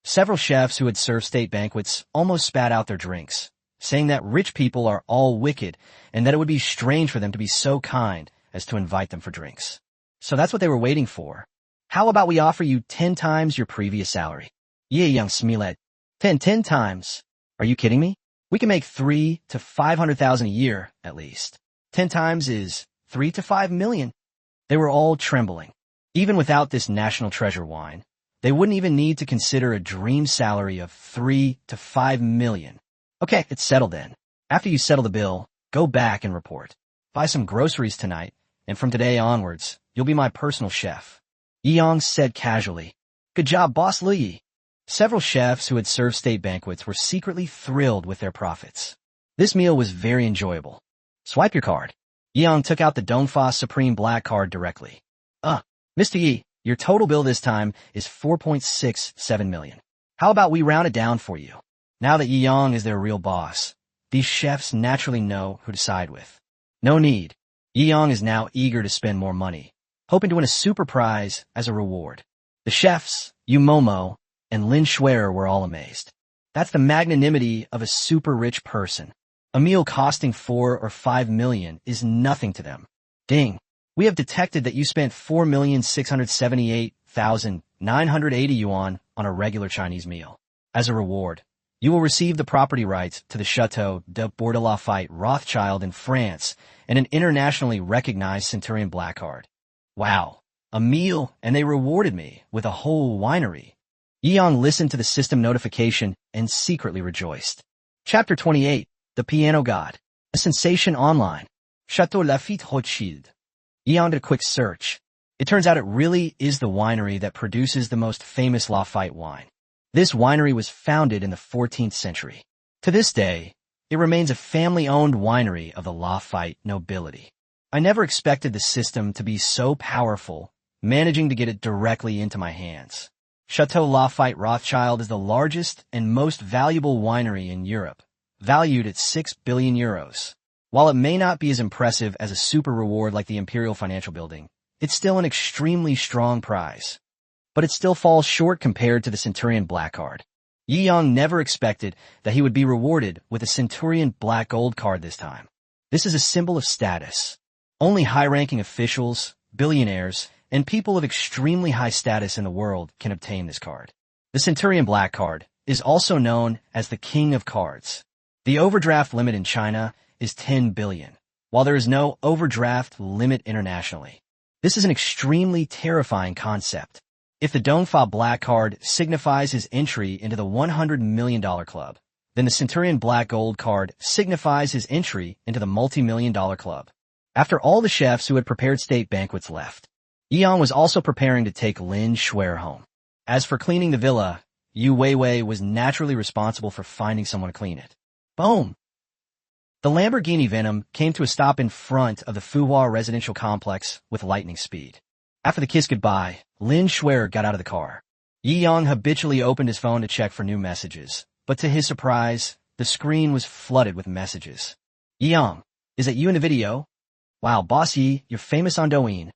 Several chefs who had served state banquets almost spat out their drinks, saying that rich people are all wicked and that it would be strange for them to be so kind as to invite them for drinks. So that's what they were waiting for. How about we offer you 10 times your previous salary? Yi-Yang smiled. 10 times? Are you kidding me? We can make 3 to 500,000 a year, at least. 10 times is 3 to 5 million. They were all trembling. Even without this national treasure wine, they wouldn't even need to consider a dream salary of 3 to 5 million. Okay, it's settled then. After you settle the bill, go back and report. Buy some groceries tonight, and from today onwards, you'll be my personal chef. Yi-Yang said casually. Good job, Boss Li. Several chefs who had served state banquets were secretly thrilled with their profits. This meal was very enjoyable. Swipe your card. Yi-Yang took out the Dongfa Supreme Black card directly. Mr. Yi, your total bill this time is 4.67 million. How about we round it down for you? Now that Yi-Yang is their real boss, these chefs naturally know who to side with. No need. Yi-Yang is now eager to spend more money, hoping to win a super prize as a reward. The chefs, Momo, and Lin Schwerer were all amazed. That's the magnanimity of a super rich person. A meal costing 4 or 5 million is nothing to them. Ding. We have detected that you spent 4,678,980 yuan on a regular Chinese meal. As a reward, you will receive the property rights to the Chateau de Bordeaux-Lafayette Rothschild in France and an internationally recognized Centurion Black Card. Wow, a meal, and they rewarded me with a whole winery. Yi-Yang listened to the system notification and secretly rejoiced. Chapter 28, The Piano God. A sensation online. Chateau Lafite Rothschild. Yi-Yang did a quick search. It turns out it really is the winery that produces the most famous Lafite wine. This winery was founded in the 14th century. To this day, it remains a family-owned winery of the Lafite nobility. I never expected the system to be so powerful, managing to get it directly into my hands. Chateau Lafite Rothschild is the largest and most valuable winery in Europe, valued at 6 billion euros. While it may not be as impressive as a super reward like the Imperial Financial Building, it's still an extremely strong prize. But it still falls short compared to the Centurion Black Card. Yi-Yang never expected that he would be rewarded with a Centurion Black Gold Card this time. This is a symbol of status. Only high-ranking officials, billionaires, and people of extremely high status in the world can obtain this card. The Centurion Black card is also known as the King of Cards. The overdraft limit in China is 10 billion, while there is no overdraft limit internationally. This is an extremely terrifying concept. If the Dongfa Black card signifies his entry into the $100 million club, then the Centurion Black Gold card signifies his entry into the multi-million-dollar club. After all the chefs who had prepared state banquets left, Yang was also preparing to take Lin Shuer home. As for cleaning the villa, Yu Weiwei was naturally responsible for finding someone to clean it. Boom! The Lamborghini Venom came to a stop in front of the Fuhua residential complex with lightning speed. After the kiss goodbye, Lin Shuer got out of the car. Yi Yang habitually opened his phone to check for new messages, but to his surprise, the screen was flooded with messages. Yi Yang, is that you in the video? Wow, Boss Yi, you're famous on Douyin.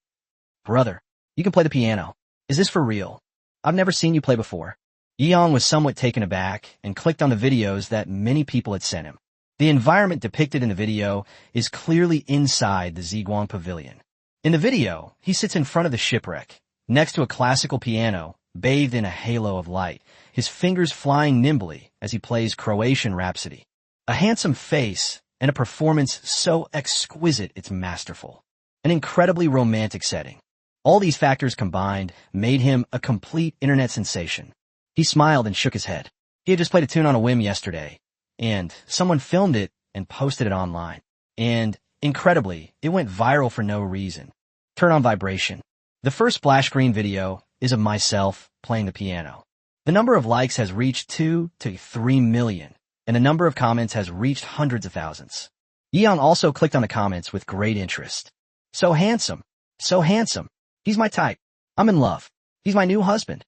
Brother, you can play the piano. Is this for real? I've never seen you play before. Yi Yang was somewhat taken aback and clicked on the videos that many people had sent him. The environment depicted in the video is clearly inside the Ziguang Pavilion. In the video, he sits in front of the shipwreck, next to a classical piano, bathed in a halo of light, his fingers flying nimbly as he plays Croatian Rhapsody. A handsome face and a performance so exquisite it's masterful. An incredibly romantic setting. All these factors combined made him a complete internet sensation. He smiled and shook his head. He had just played a tune on a whim yesterday, and someone filmed it and posted it online. And, incredibly, it went viral for no reason. Turn on vibration. The first splash screen video is of myself playing the piano. The number of likes has reached 2 to 3 million, and the number of comments has reached hundreds of thousands. Yi Yang also clicked on the comments with great interest. So handsome. So handsome. He's my type. I'm in love. He's my new husband.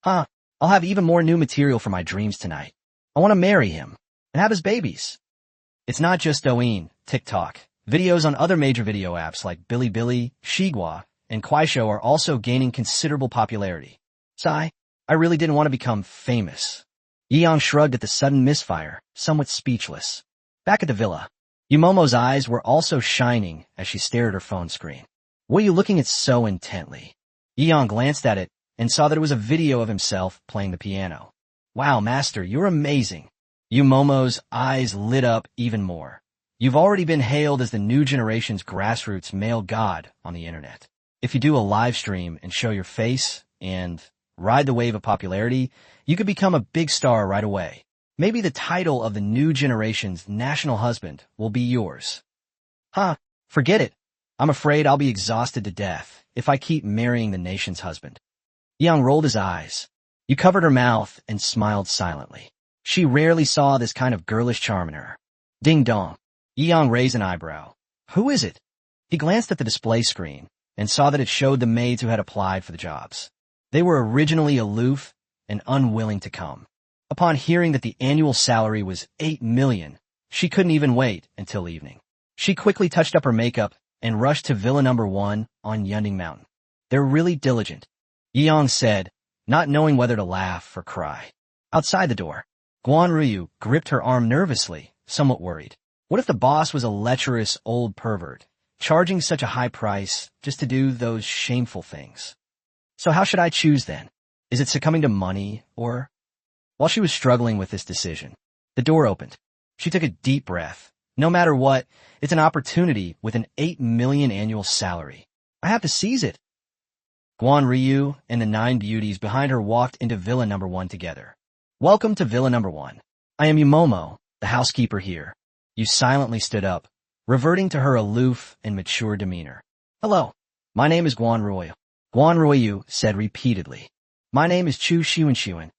Huh. I'll have even more new material for my dreams tonight. I want to marry him and have his babies. It's not just Douyin, TikTok. Videos on other major video apps like Bilibili, Shigua, and Kuaishou are also gaining considerable popularity. Sigh, I really didn't want to become famous. Yi Yang shrugged at the sudden misfire, somewhat speechless. Back at the villa, Yumomo's eyes were also shining as she stared at her phone screen. What are you looking at so intently? Yi Yang glanced at it and saw that it was a video of himself playing the piano. Wow, master, you're amazing. Yumomo's eyes lit up even more. You've already been hailed as the new generation's grassroots male god on the internet. If you do a live stream and show your face and ride the wave of popularity, you could become a big star right away. Maybe the title of the new generation's national husband will be yours. Huh, forget it. I'm afraid I'll be exhausted to death if I keep marrying the nation's husband. Yang rolled his eyes. You covered her mouth and smiled silently. She rarely saw this kind of girlish charm in her. Ding dong. Yang raised an eyebrow. Who is it? He glanced at the display screen and saw that it showed the maids who had applied for the jobs. They were originally aloof and unwilling to come. Upon hearing that the annual salary was 8 million, she couldn't even wait until evening. She quickly touched up her makeup and rushed to Villa No. 1 on Yunding Mountain. They're really diligent, Yi Yang said, not knowing whether to laugh or cry. Outside the door, Guan Ruyu gripped her arm nervously, somewhat worried. What if the boss was a lecherous old pervert, charging such a high price just to do those shameful things? So how should I choose then? Is it succumbing to money or... While she was struggling with this decision, the door opened. She took a deep breath. No matter what, it's an opportunity with an 8 million annual salary. I have to seize it. Guan Ryu and the 9 beauties behind her walked into Villa No. 1 together. Welcome to Villa No. 1. I am Yumomo, the housekeeper here. Yu silently stood up, reverting to her aloof and mature demeanor. Hello, my name is Guan Ryu. Guan Ryu said repeatedly. My name is Chu Xuan.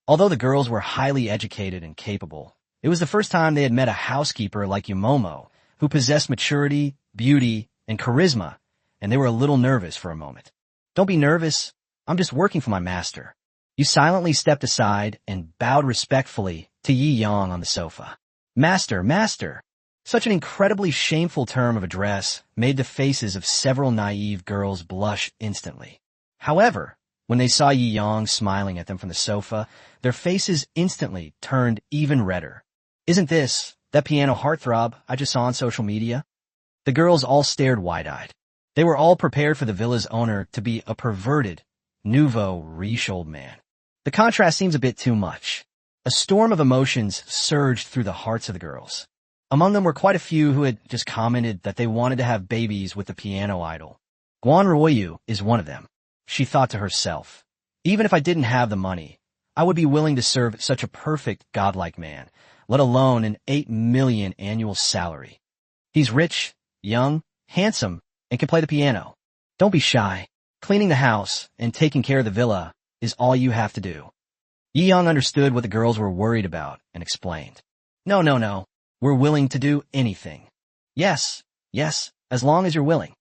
Although the girls were highly educated and capable, it was the first time they had met a housekeeper like Yumomo, who possessed maturity, beauty, and charisma, and they were a little nervous for a moment. Don't be nervous. I'm just working for my master. Yu silently stepped aside and bowed respectfully to Yi Yang on the sofa. Master, master. Such an incredibly shameful term of address made the faces of several naive girls blush instantly. However, when they saw Yi Yang smiling at them from the sofa, their faces instantly turned even redder. Isn't this that piano heartthrob I just saw on social media? The girls all stared wide-eyed. They were all prepared for the villa's owner to be a perverted, nouveau riche old man. The contrast seems a bit too much. A storm of emotions surged through the hearts of the girls. Among them were quite a few who had just commented that they wanted to have babies with the piano idol. Guan Ruoyu is one of them. She thought to herself, even if I didn't have the money, I would be willing to serve such a perfect, godlike man, let alone an 8 million annual salary. He's rich, young, handsome, and can play the piano. Don't be shy. Cleaning the house and taking care of the villa is all you have to do. Yi Yang understood what the girls were worried about and explained. No. We're willing to do anything. Yes, as long as you're willing.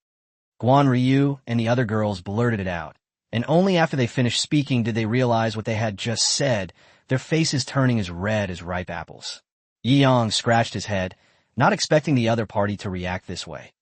Guan Ryu and the other girls blurted it out, and only after they finished speaking did they realize what they had just said, their faces turning as red as ripe apples. Yi Yang scratched his head, not expecting the other party to react this way.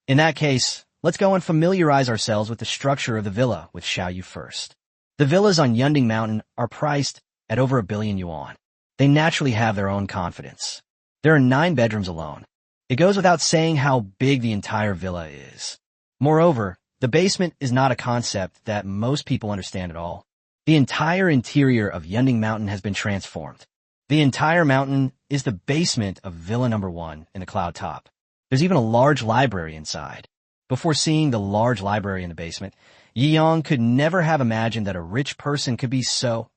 In that case, let's go and familiarize ourselves with the structure of the villa with Xiaoyu first. The villas on Yunding Mountain are priced at over 1 billion yuan. They naturally have their own confidence. There are 9 bedrooms alone. It goes without saying how big the entire villa is. Moreover, the basement is not a concept that most people understand at all. The entire interior of Yunding Mountain has been transformed. The entire mountain is the basement of Villa Number 1 in the cloud top. There's even a large library inside. Before seeing the large library in the basement, Yi Yang could never have imagined that a rich person could be so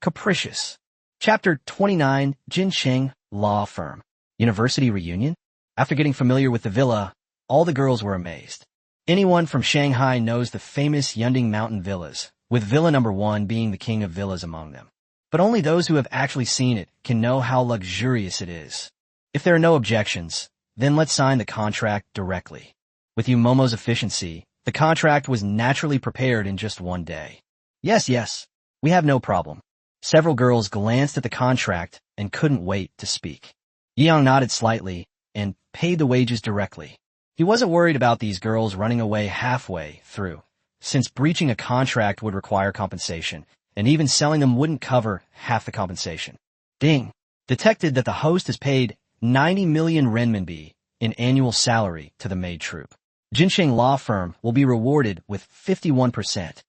capricious. Chapter 29, Jinsheng Law Firm. University Reunion? After getting familiar with the villa, all the girls were amazed. Anyone from Shanghai knows the famous Yunding Mountain villas, with Villa Number 1 being the king of villas among them. But only those who have actually seen it can know how luxurious it is. If there are no objections, then let's sign the contract directly. With Yumomo's efficiency, the contract was naturally prepared in just 1 day. Yes, we have no problem. Several girls glanced at the contract and couldn't wait to speak. Yi Yang nodded slightly and paid the wages directly. He wasn't worried about these girls running away halfway through, since breaching a contract would require compensation, and even selling them wouldn't cover half the compensation. Ding! Detected that the host has paid 90 million renminbi in annual salary to the maid troupe. Jinsheng Law Firm will be rewarded with 51%.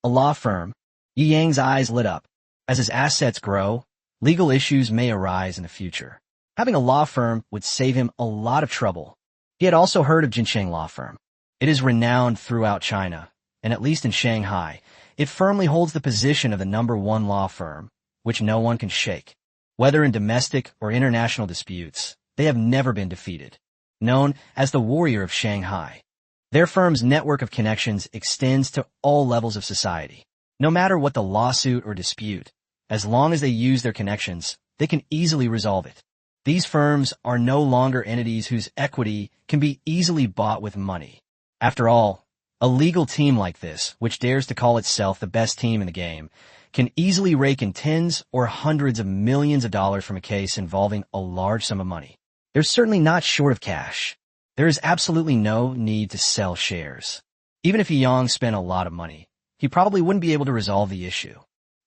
A law firm? Yi Yang's eyes lit up. As his assets grow, legal issues may arise in the future. Having a law firm would save him a lot of trouble. He had also heard of Jinsheng Law Firm. It is renowned throughout China, and at least in Shanghai, it firmly holds the position of the number 1 law firm, which no one can shake. Whether in domestic or international disputes, they have never been defeated. Known as the Warrior of Shanghai, their firm's network of connections extends to all levels of society. No matter what the lawsuit or dispute, as long as they use their connections, they can easily resolve it. These firms are no longer entities whose equity can be easily bought with money. After all, a legal team like this, which dares to call itself the best team in the game, can easily rake in tens or hundreds of millions of dollars from a case involving a large sum of money. They're certainly not short of cash. There is absolutely no need to sell shares. Even if Yi Yang spent a lot of money, he probably wouldn't be able to resolve the issue.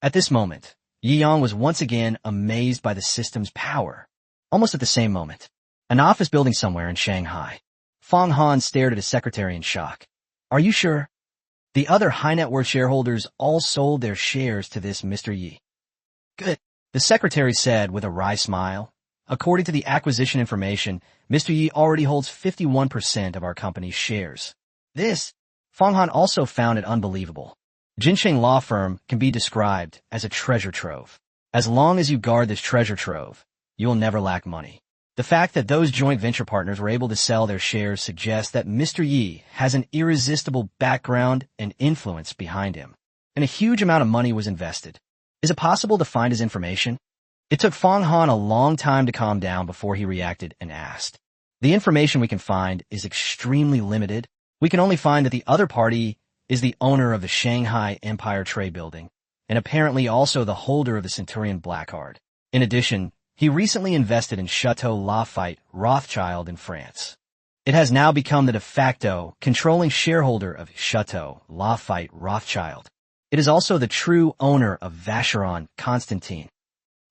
At this moment, Yi Yang was once again amazed by the system's power. Almost at the same moment, an office building somewhere in Shanghai. Fong Han stared at his secretary in shock. Are you sure? The other high-net-worth shareholders all sold their shares to this Mr. Yi. Good, the secretary said with a wry smile. According to the acquisition information, Mr. Yi already holds 51% of our company's shares. This, Fong Han also found it unbelievable. Jinsheng Law Firm can be described as a treasure trove. As long as you guard this treasure trove, you will never lack money. The fact that those joint venture partners were able to sell their shares suggests that Mr. Yi has an irresistible background and influence behind him, and a huge amount of money was invested. Is it possible to find his information? It took Fong Han a long time to calm down before he reacted and asked. The information we can find is extremely limited. We can only find that the other party is the owner of the Shanghai Empire Trade Building, and apparently also the holder of the Centurion Blackguard. In addition, he recently invested in Chateau Lafite Rothschild in France. It has now become the de facto controlling shareholder of Chateau Lafite Rothschild. It is also the true owner of Vacheron Constantin.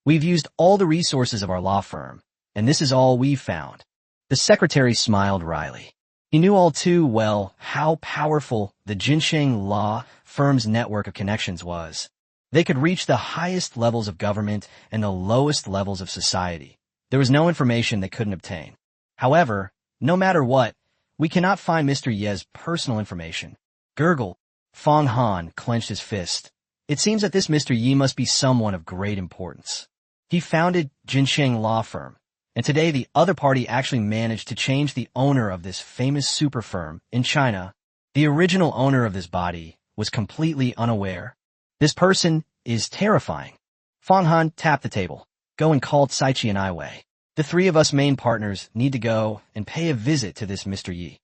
We've used all the resources of our law firm, and this is all we've found. The secretary smiled wryly. He knew all too well how powerful the Jinsheng law firm's network of connections was. They could reach the highest levels of government and the lowest levels of society. There was no information they couldn't obtain. However, no matter what, we cannot find Mr. Ye's personal information. Gurgle. Fong Han clenched his fist. It seems that this Mr. Yi must be someone of great importance. He founded Jinsheng law firm, and today the other party actually managed to change the owner of this famous super firm in China. The original owner of this body was completely unaware. This person is terrifying. Fong Han tapped the table. Go and call Saichi and Aiwei. The three of us main partners need to go and pay a visit to this Mr. Yi.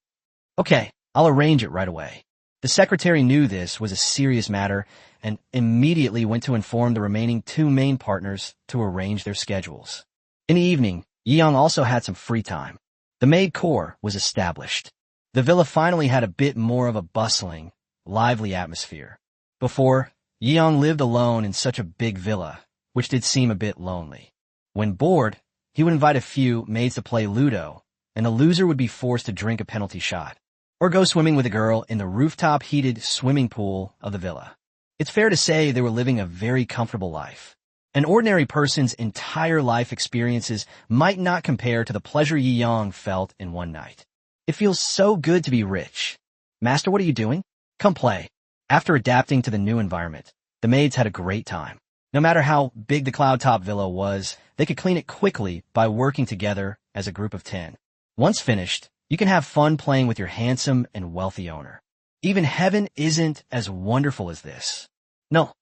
Okay, I'll arrange it right away. The secretary knew this was a serious matter and immediately went to inform the remaining two main partners to arrange their schedules. In the evening, Yi-young also had some free time. The maid corps was established. The villa finally had a bit more of a bustling, lively atmosphere. Before, Yi-young lived alone in such a big villa, which did seem a bit lonely. When bored, he would invite a few maids to play Ludo, and the loser would be forced to drink a penalty shot, or go swimming with a girl in the rooftop heated swimming pool of the villa. It's fair to say they were living a very comfortable life. An ordinary person's entire life experiences might not compare to the pleasure Yi-young felt in one night. It feels so good to be rich. Master, what are you doing? Come play. After adapting to the new environment, the maids had a great time. No matter how big the cloud top villa was, they could clean it quickly by working together as a group of 10. Once finished, you can have fun playing with your handsome and wealthy owner. Even heaven isn't as wonderful as this. No.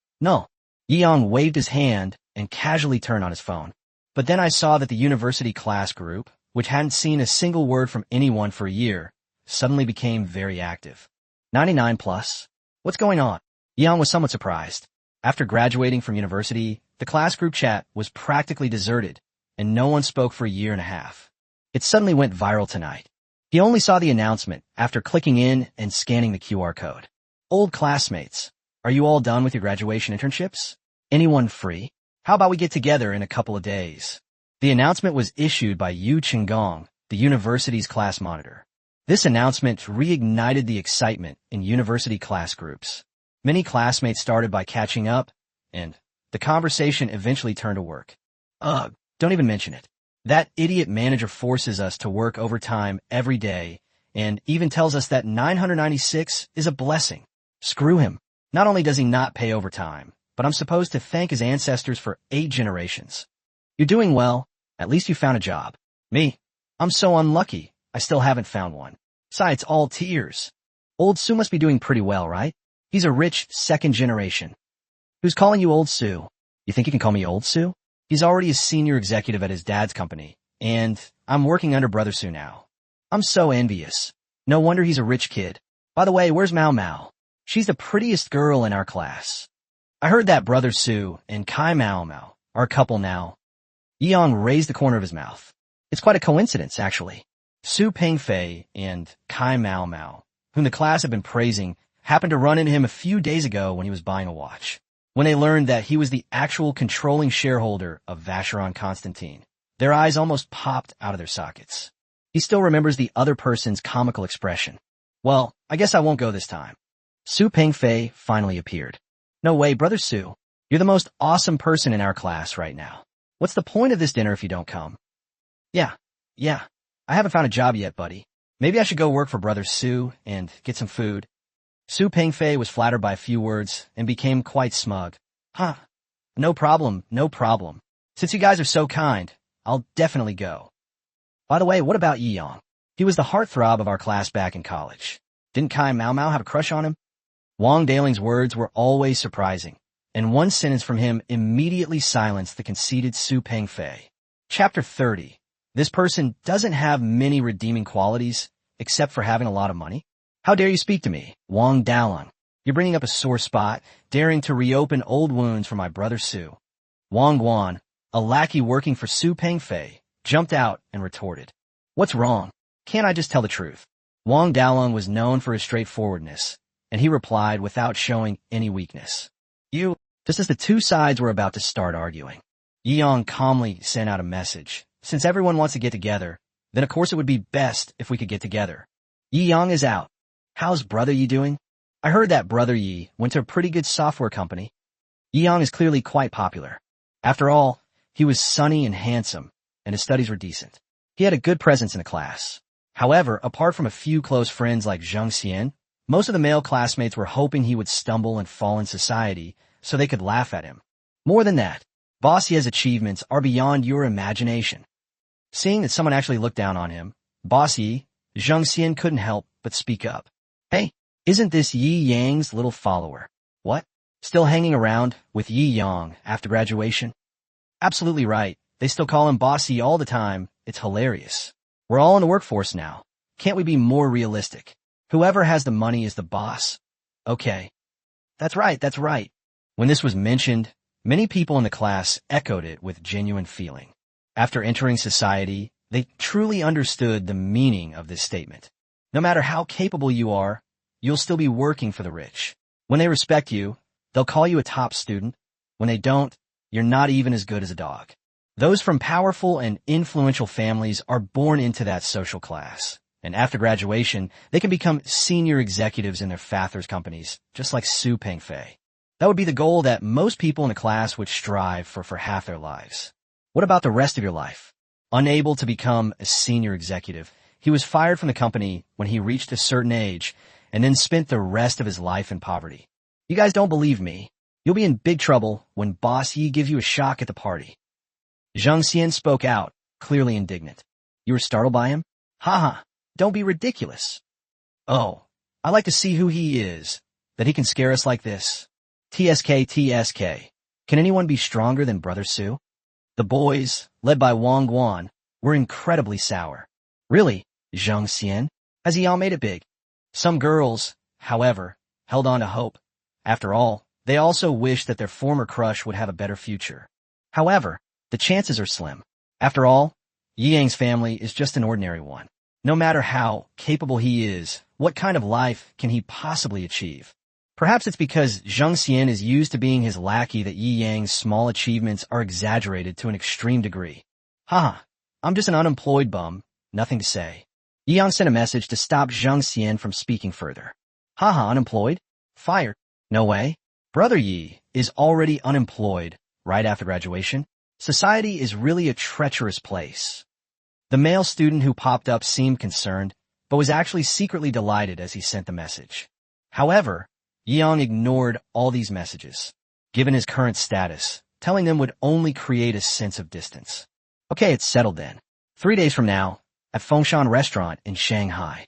Yi-young waved his hand and casually turned on his phone. But then I saw that the university class group, which hadn't seen a single word from anyone for a year, suddenly became very active. 99 plus? What's going on? Yi-young was somewhat surprised. After graduating from university, the class group chat was practically deserted, and no one spoke for a year and a half. It suddenly went viral tonight. He only saw the announcement after clicking in and scanning the QR code. Old classmates, are you all done with your graduation internships? Anyone free? How about we get together in a couple of days? The announcement was issued by Yu Qinggong, the university's class monitor. This announcement reignited the excitement in university class groups. Many classmates started by catching up, and the conversation eventually turned to work. Ugh, don't even mention it. That idiot manager forces us to work overtime every day and even tells us that 996 is a blessing. Screw him. Not only does he not pay overtime, but I'm supposed to thank his ancestors for 8 generations. You're doing well. At least you found a job. Me? I'm so unlucky. I still haven't found one. Besides, all tears. Old Sue must be doing pretty well, right? He's a rich second generation. Who's calling you Old Sue? You think you can call me Old Sue? He's already a senior executive at his dad's company, and I'm working under Brother Sue now. I'm so envious. No wonder he's a rich kid. By the way, where's Mao Mao? She's the prettiest girl in our class. I heard that Brother Sue and Kai Mao Mao are a couple now. Yi-young raised the corner of his mouth. It's quite a coincidence, actually. Su Pengfei and Kai Mao Mao, whom the class had been praising, happened to run into him a few days ago when he was buying a watch. When they learned that he was the actual controlling shareholder of Vacheron Constantine, their eyes almost popped out of their sockets. He still remembers the other person's comical expression. Well, I guess I won't go this time. Su Pengfei finally appeared. No way, Brother Su. You're the most awesome person in our class right now. What's the point of this dinner if you don't come? Yeah. I haven't found a job yet, buddy. Maybe I should go work for Brother Su and get some food. Su Pengfei was flattered by a few words and became quite smug. Huh. No problem. Since you guys are so kind, I'll definitely go. By the way, what about Yi-young? He was the heartthrob of our class back in college. Didn't Kai Mao Mao have a crush on him? Wang Daling's words were always surprising, and one sentence from him immediately silenced the conceited Su Pengfei. Chapter 30. This person doesn't have many redeeming qualities, except for having a lot of money. How dare you speak to me, Wang Daling? You're bringing up a sore spot, daring to reopen old wounds for my brother Su. Wang Guan, a lackey working for Su Pengfei, jumped out and retorted. What's wrong? Can't I just tell the truth? Wang Daling was known for his straightforwardness, and he replied without showing any weakness. You, just as the two sides were about to start arguing. Yi-young calmly sent out a message. Since everyone wants to get together, then of course it would be best if we could get together. Yi Yang is out. How's Brother Yi doing? I heard that Brother Yi went to a pretty good software company. Yi Yang is clearly quite popular. After all, he was sunny and handsome, and his studies were decent. He had a good presence in the class. However, apart from a few close friends like Zhang Xian, most of the male classmates were hoping he would stumble and fall in society so they could laugh at him. More than that, Boss Ye's achievements are beyond your imagination. Seeing that someone actually looked down on him, Boss Yi, Zhang Xian couldn't help but speak up. Hey, isn't this Yi Yang's little follower? What? Still hanging around with Yi Yang after graduation? Absolutely right. They still call him Boss Yi all the time. It's hilarious. We're all in the workforce now. Can't we be more realistic? Whoever has the money is the boss. Okay. That's right, that's right. When this was mentioned, many people in the class echoed it with genuine feeling. After entering society, they truly understood the meaning of this statement. No matter how capable you are, you'll still be working for the rich. When they respect you, they'll call you a top student. When they don't, you're not even as good as a dog. Those from powerful and influential families are born into that social class. And after graduation, they can become senior executives in their father's companies, just like Su Pengfei. That would be the goal that most people in a class would strive for half their lives. What about the rest of your life? Unable to become a senior executive, he was fired from the company when he reached a certain age and then spent the rest of his life in poverty. You guys don't believe me? You'll be in big trouble when Boss Yi gives you a shock at the party. Zhang Xian spoke out, clearly indignant. You were startled by him? Haha, don't be ridiculous. Oh, I like to see who he is, that he can scare us like this. TSK. Can anyone be stronger than Brother Su? The boys, led by Wang Guan, were incredibly sour. Really, Zhang Xian? Has he all made it big? Some girls, however, held on to hope. After all, they also wished that their former crush would have a better future. However, the chances are slim. After all, Yi Yang's family is just an ordinary one. No matter how capable he is, what kind of life can he possibly achieve? Perhaps it's because Zhang Xian is used to being his lackey that Yi Yang's small achievements are exaggerated to an extreme degree. Haha, I'm just an unemployed bum, nothing to say. Yi Yang sent a message to stop Zhang Xian from speaking further. Haha, unemployed? Fired? No way. Brother Yi is already unemployed right after graduation. Society is really a treacherous place. The male student who popped up seemed concerned, but was actually secretly delighted as he sent the message. However, Yi Yang ignored all these messages. Given his current status, telling them would only create a sense of distance. Okay, it's settled then. 3 days from now, at Fengshan Restaurant in Shanghai.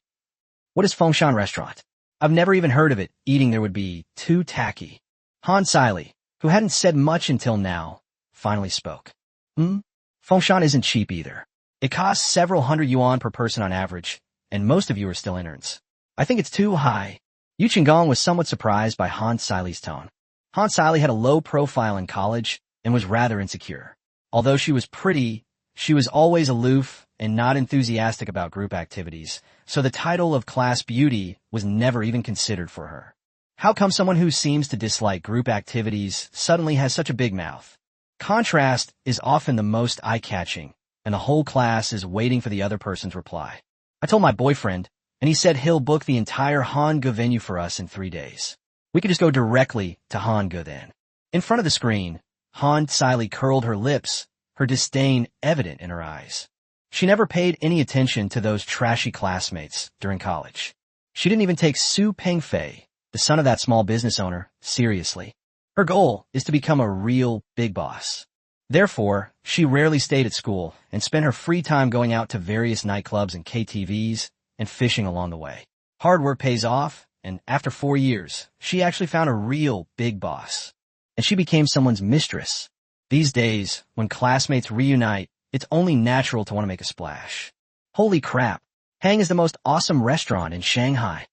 What is Fengshan Restaurant? I've never even heard of it. Eating there would be too tacky. Han Siley, who hadn't said much until now, finally spoke. Fengshan isn't cheap either. It costs several hundred yuan per person on average, and most of you are still interns. I think it's too high. Yu Qinggong was somewhat surprised by Han Siley's tone. Han Siley had a low profile in college and was rather insecure. Although she was pretty, she was always aloof and not enthusiastic about group activities, so the title of class beauty was never even considered for her. How come someone who seems to dislike group activities suddenly has such a big mouth? Contrast is often the most eye-catching, and the whole class is waiting for the other person's reply. I told my boyfriend, and he said he'll book the entire Hangul venue for us in 3 days. We could just go directly to Hangul then. In front of the screen, Han Siley curled her lips, her disdain evident in her eyes. She never paid any attention to those trashy classmates during college. She didn't even take Su Pengfei, the son of that small business owner, seriously. Her goal is to become a real big boss. Therefore, she rarely stayed at school and spent her free time going out to various nightclubs and KTVs and fishing along the way. Hard work pays off, and after 4 years, she actually found a real big boss. And she became someone's mistress. These days, when classmates reunite, it's only natural to want to make a splash. Holy crap, Hang is the most awesome restaurant in Shanghai.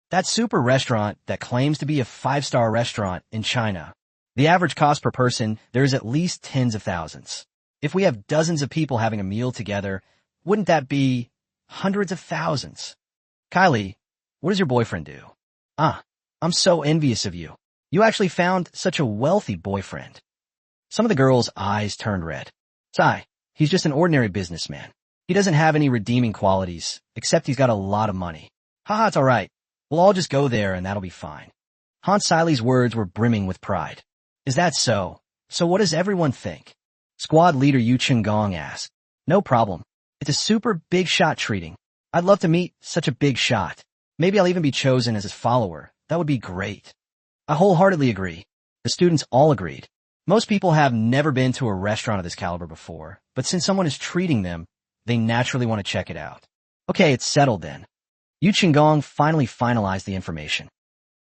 That super restaurant that claims to be a 5-star restaurant in China. The average cost per person, there is at least tens of thousands. If we have dozens of people having a meal together, wouldn't that be hundreds of thousands? Kylie, what does your boyfriend do? I'm so envious of you. You actually found such a wealthy boyfriend. Some of the girls' eyes turned red. Sigh, he's just an ordinary businessman. He doesn't have any redeeming qualities, except he's got a lot of money. Haha, it's alright. We'll all just go there and that'll be fine. Han Sili's words were brimming with pride. Is that so? So what does everyone think? Squad leader Yu Chengong asked. No problem. It's a super big shot treating. I'd love to meet such a big shot. Maybe I'll even be chosen as his follower. That would be great. I wholeheartedly agree. The students all agreed. Most people have never been to a restaurant of this caliber before, but since someone is treating them, they naturally want to check it out. Okay, it's settled then. Yu Qinggong finally finalized the information.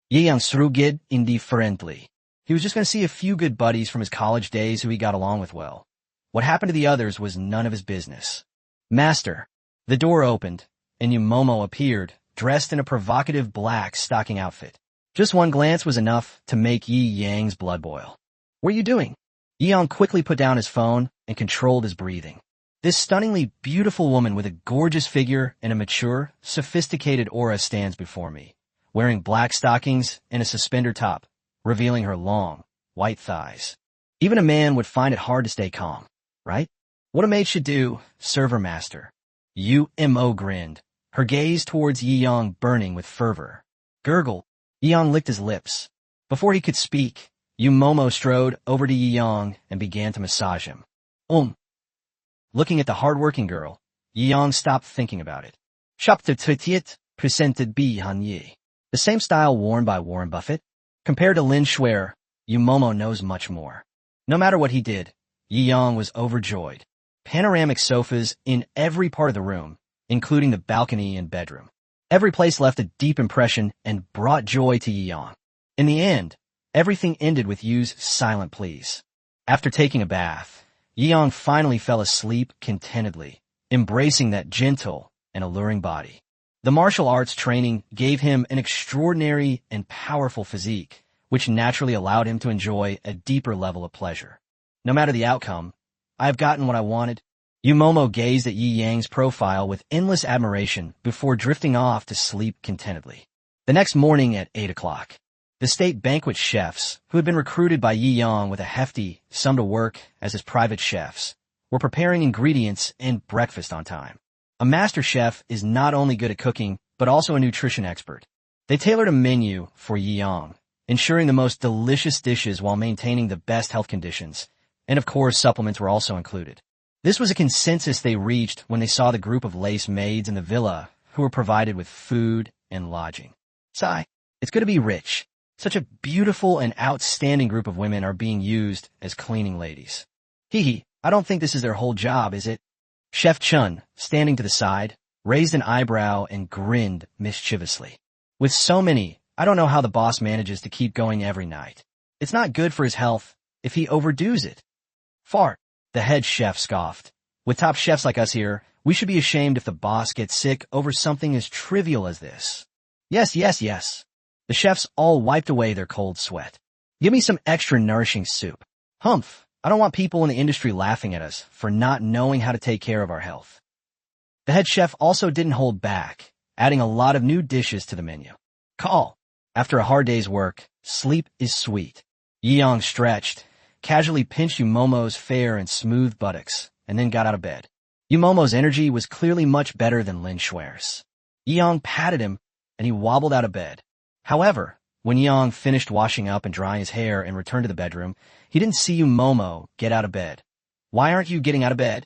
Ye Yang srugid indifferently. He was just going to see a few good buddies from his college days who he got along with well. What happened to the others was none of his business. Master. The door opened, and Yumomo appeared, dressed in a provocative black stocking outfit. Just one glance was enough to make Yi Yang's blood boil. What are you doing? Yi Yang quickly put down his phone and controlled his breathing. This stunningly beautiful woman with a gorgeous figure and a mature, sophisticated aura stands before me, wearing black stockings and a suspender top, revealing her long, white thighs. Even a man would find it hard to stay calm, right? What a maid should do, server master. Mo grinned, her gaze towards Yi Yang burning with fervor. Gurgle. Yi Yang licked his lips. Before he could speak, Momo strode over to Yi Yang and began to massage him. Looking at the hard-working girl, Yi Yang stopped thinking about it. Chapter 38, presented by Han Yi. The same style worn by Warren Buffett. Compared to Lin Shuer, Momo knows much more. No matter what he did, Yi Yang was overjoyed. Panoramic sofas in every part of the room, including the balcony and bedroom. Every place left a deep impression and brought joy to Yi Yang. In the end, everything ended with Yu's silent pleas. After taking a bath, Yi Yang finally fell asleep contentedly, embracing that gentle and alluring body. The martial arts training gave him an extraordinary and powerful physique, which naturally allowed him to enjoy a deeper level of pleasure. No matter the outcome, I have gotten what I wanted. Yumomo gazed at Yi Yang's profile with endless admiration before drifting off to sleep contentedly. The next morning at 8 o'clock, the state banquet chefs, who had been recruited by Yi Yang with a hefty sum to work as his private chefs, were preparing ingredients and breakfast on time. A master chef is not only good at cooking, but also a nutrition expert. They tailored a menu for Yi Yang, ensuring the most delicious dishes while maintaining the best health conditions, and of course supplements were also included. This was a consensus they reached when they saw the group of lace maids in the villa who were provided with food and lodging. Sigh, it's good to be rich. Such a beautiful and outstanding group of women are being used as cleaning ladies. Hee, I don't think this is their whole job, is it? Chef Chun, standing to the side, raised an eyebrow and grinned mischievously. With so many, I don't know how the boss manages to keep going every night. It's not good for his health if he overdoes it. Fart, the head chef scoffed. With top chefs like us here, we should be ashamed if the boss gets sick over something as trivial as this. Yes. The chefs all wiped away their cold sweat. Give me some extra nourishing soup. Humph, I don't want people in the industry laughing at us for not knowing how to take care of our health. The head chef also didn't hold back, adding a lot of new dishes to the menu. Call. After a hard day's work, sleep is sweet. Yi Yang stretched, casually pinched Yumomo's fair and smooth buttocks, and then got out of bed. Yumomo's energy was clearly much better than Lin Shuer's. Yi Yang patted him, and he wobbled out of bed. However, when Yi Yang finished washing up and drying his hair and returned to the bedroom, he didn't see Yumomo get out of bed. Why aren't you getting out of bed?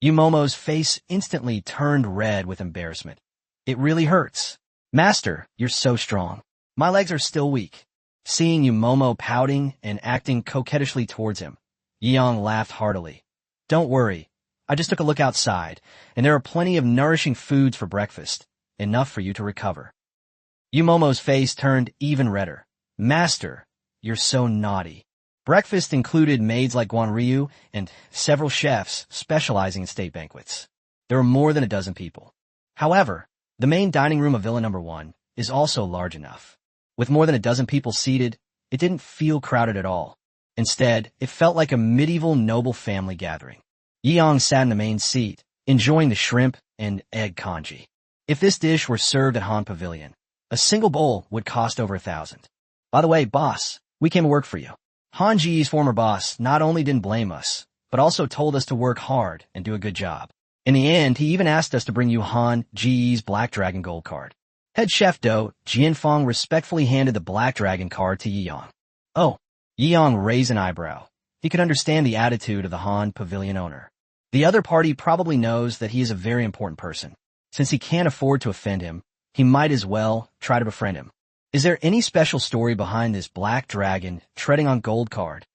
Yumomo's face instantly turned red with embarrassment. It really hurts. Master, you're so strong. My legs are still weak. Seeing Yumomo pouting and acting coquettishly towards him, Yi Yang laughed heartily. Don't worry. I just took a look outside, and there are plenty of nourishing foods for breakfast, enough for you to recover. Yumomo's face turned even redder. Master, you're so naughty. Breakfast included maids like Guan Ryu and several chefs specializing in state banquets. There were more than a dozen people. However, the main dining room of Villa No. 1 is also large enough. With more than a dozen people seated, it didn't feel crowded at all. Instead, it felt like a medieval noble family gathering. Yi Yang sat in the main seat, enjoying the shrimp and egg congee. If this dish were served at Han Pavilion, a single bowl would cost over 1,000. By the way, boss, we came to work for you. Han Ji's former boss not only didn't blame us, but also told us to work hard and do a good job. In the end, he even asked us to bring you Han Ji's Black Dragon Gold card. Head chef Do Jianfeng respectfully handed the Black Dragon card to Yi Yang. Oh, Yi Yang raised an eyebrow. He could understand the attitude of the Han Pavilion owner. The other party probably knows that he is a very important person. Since he can't afford to offend him, he might as well try to befriend him. Is there any special story behind this Black Dragon treading on gold card?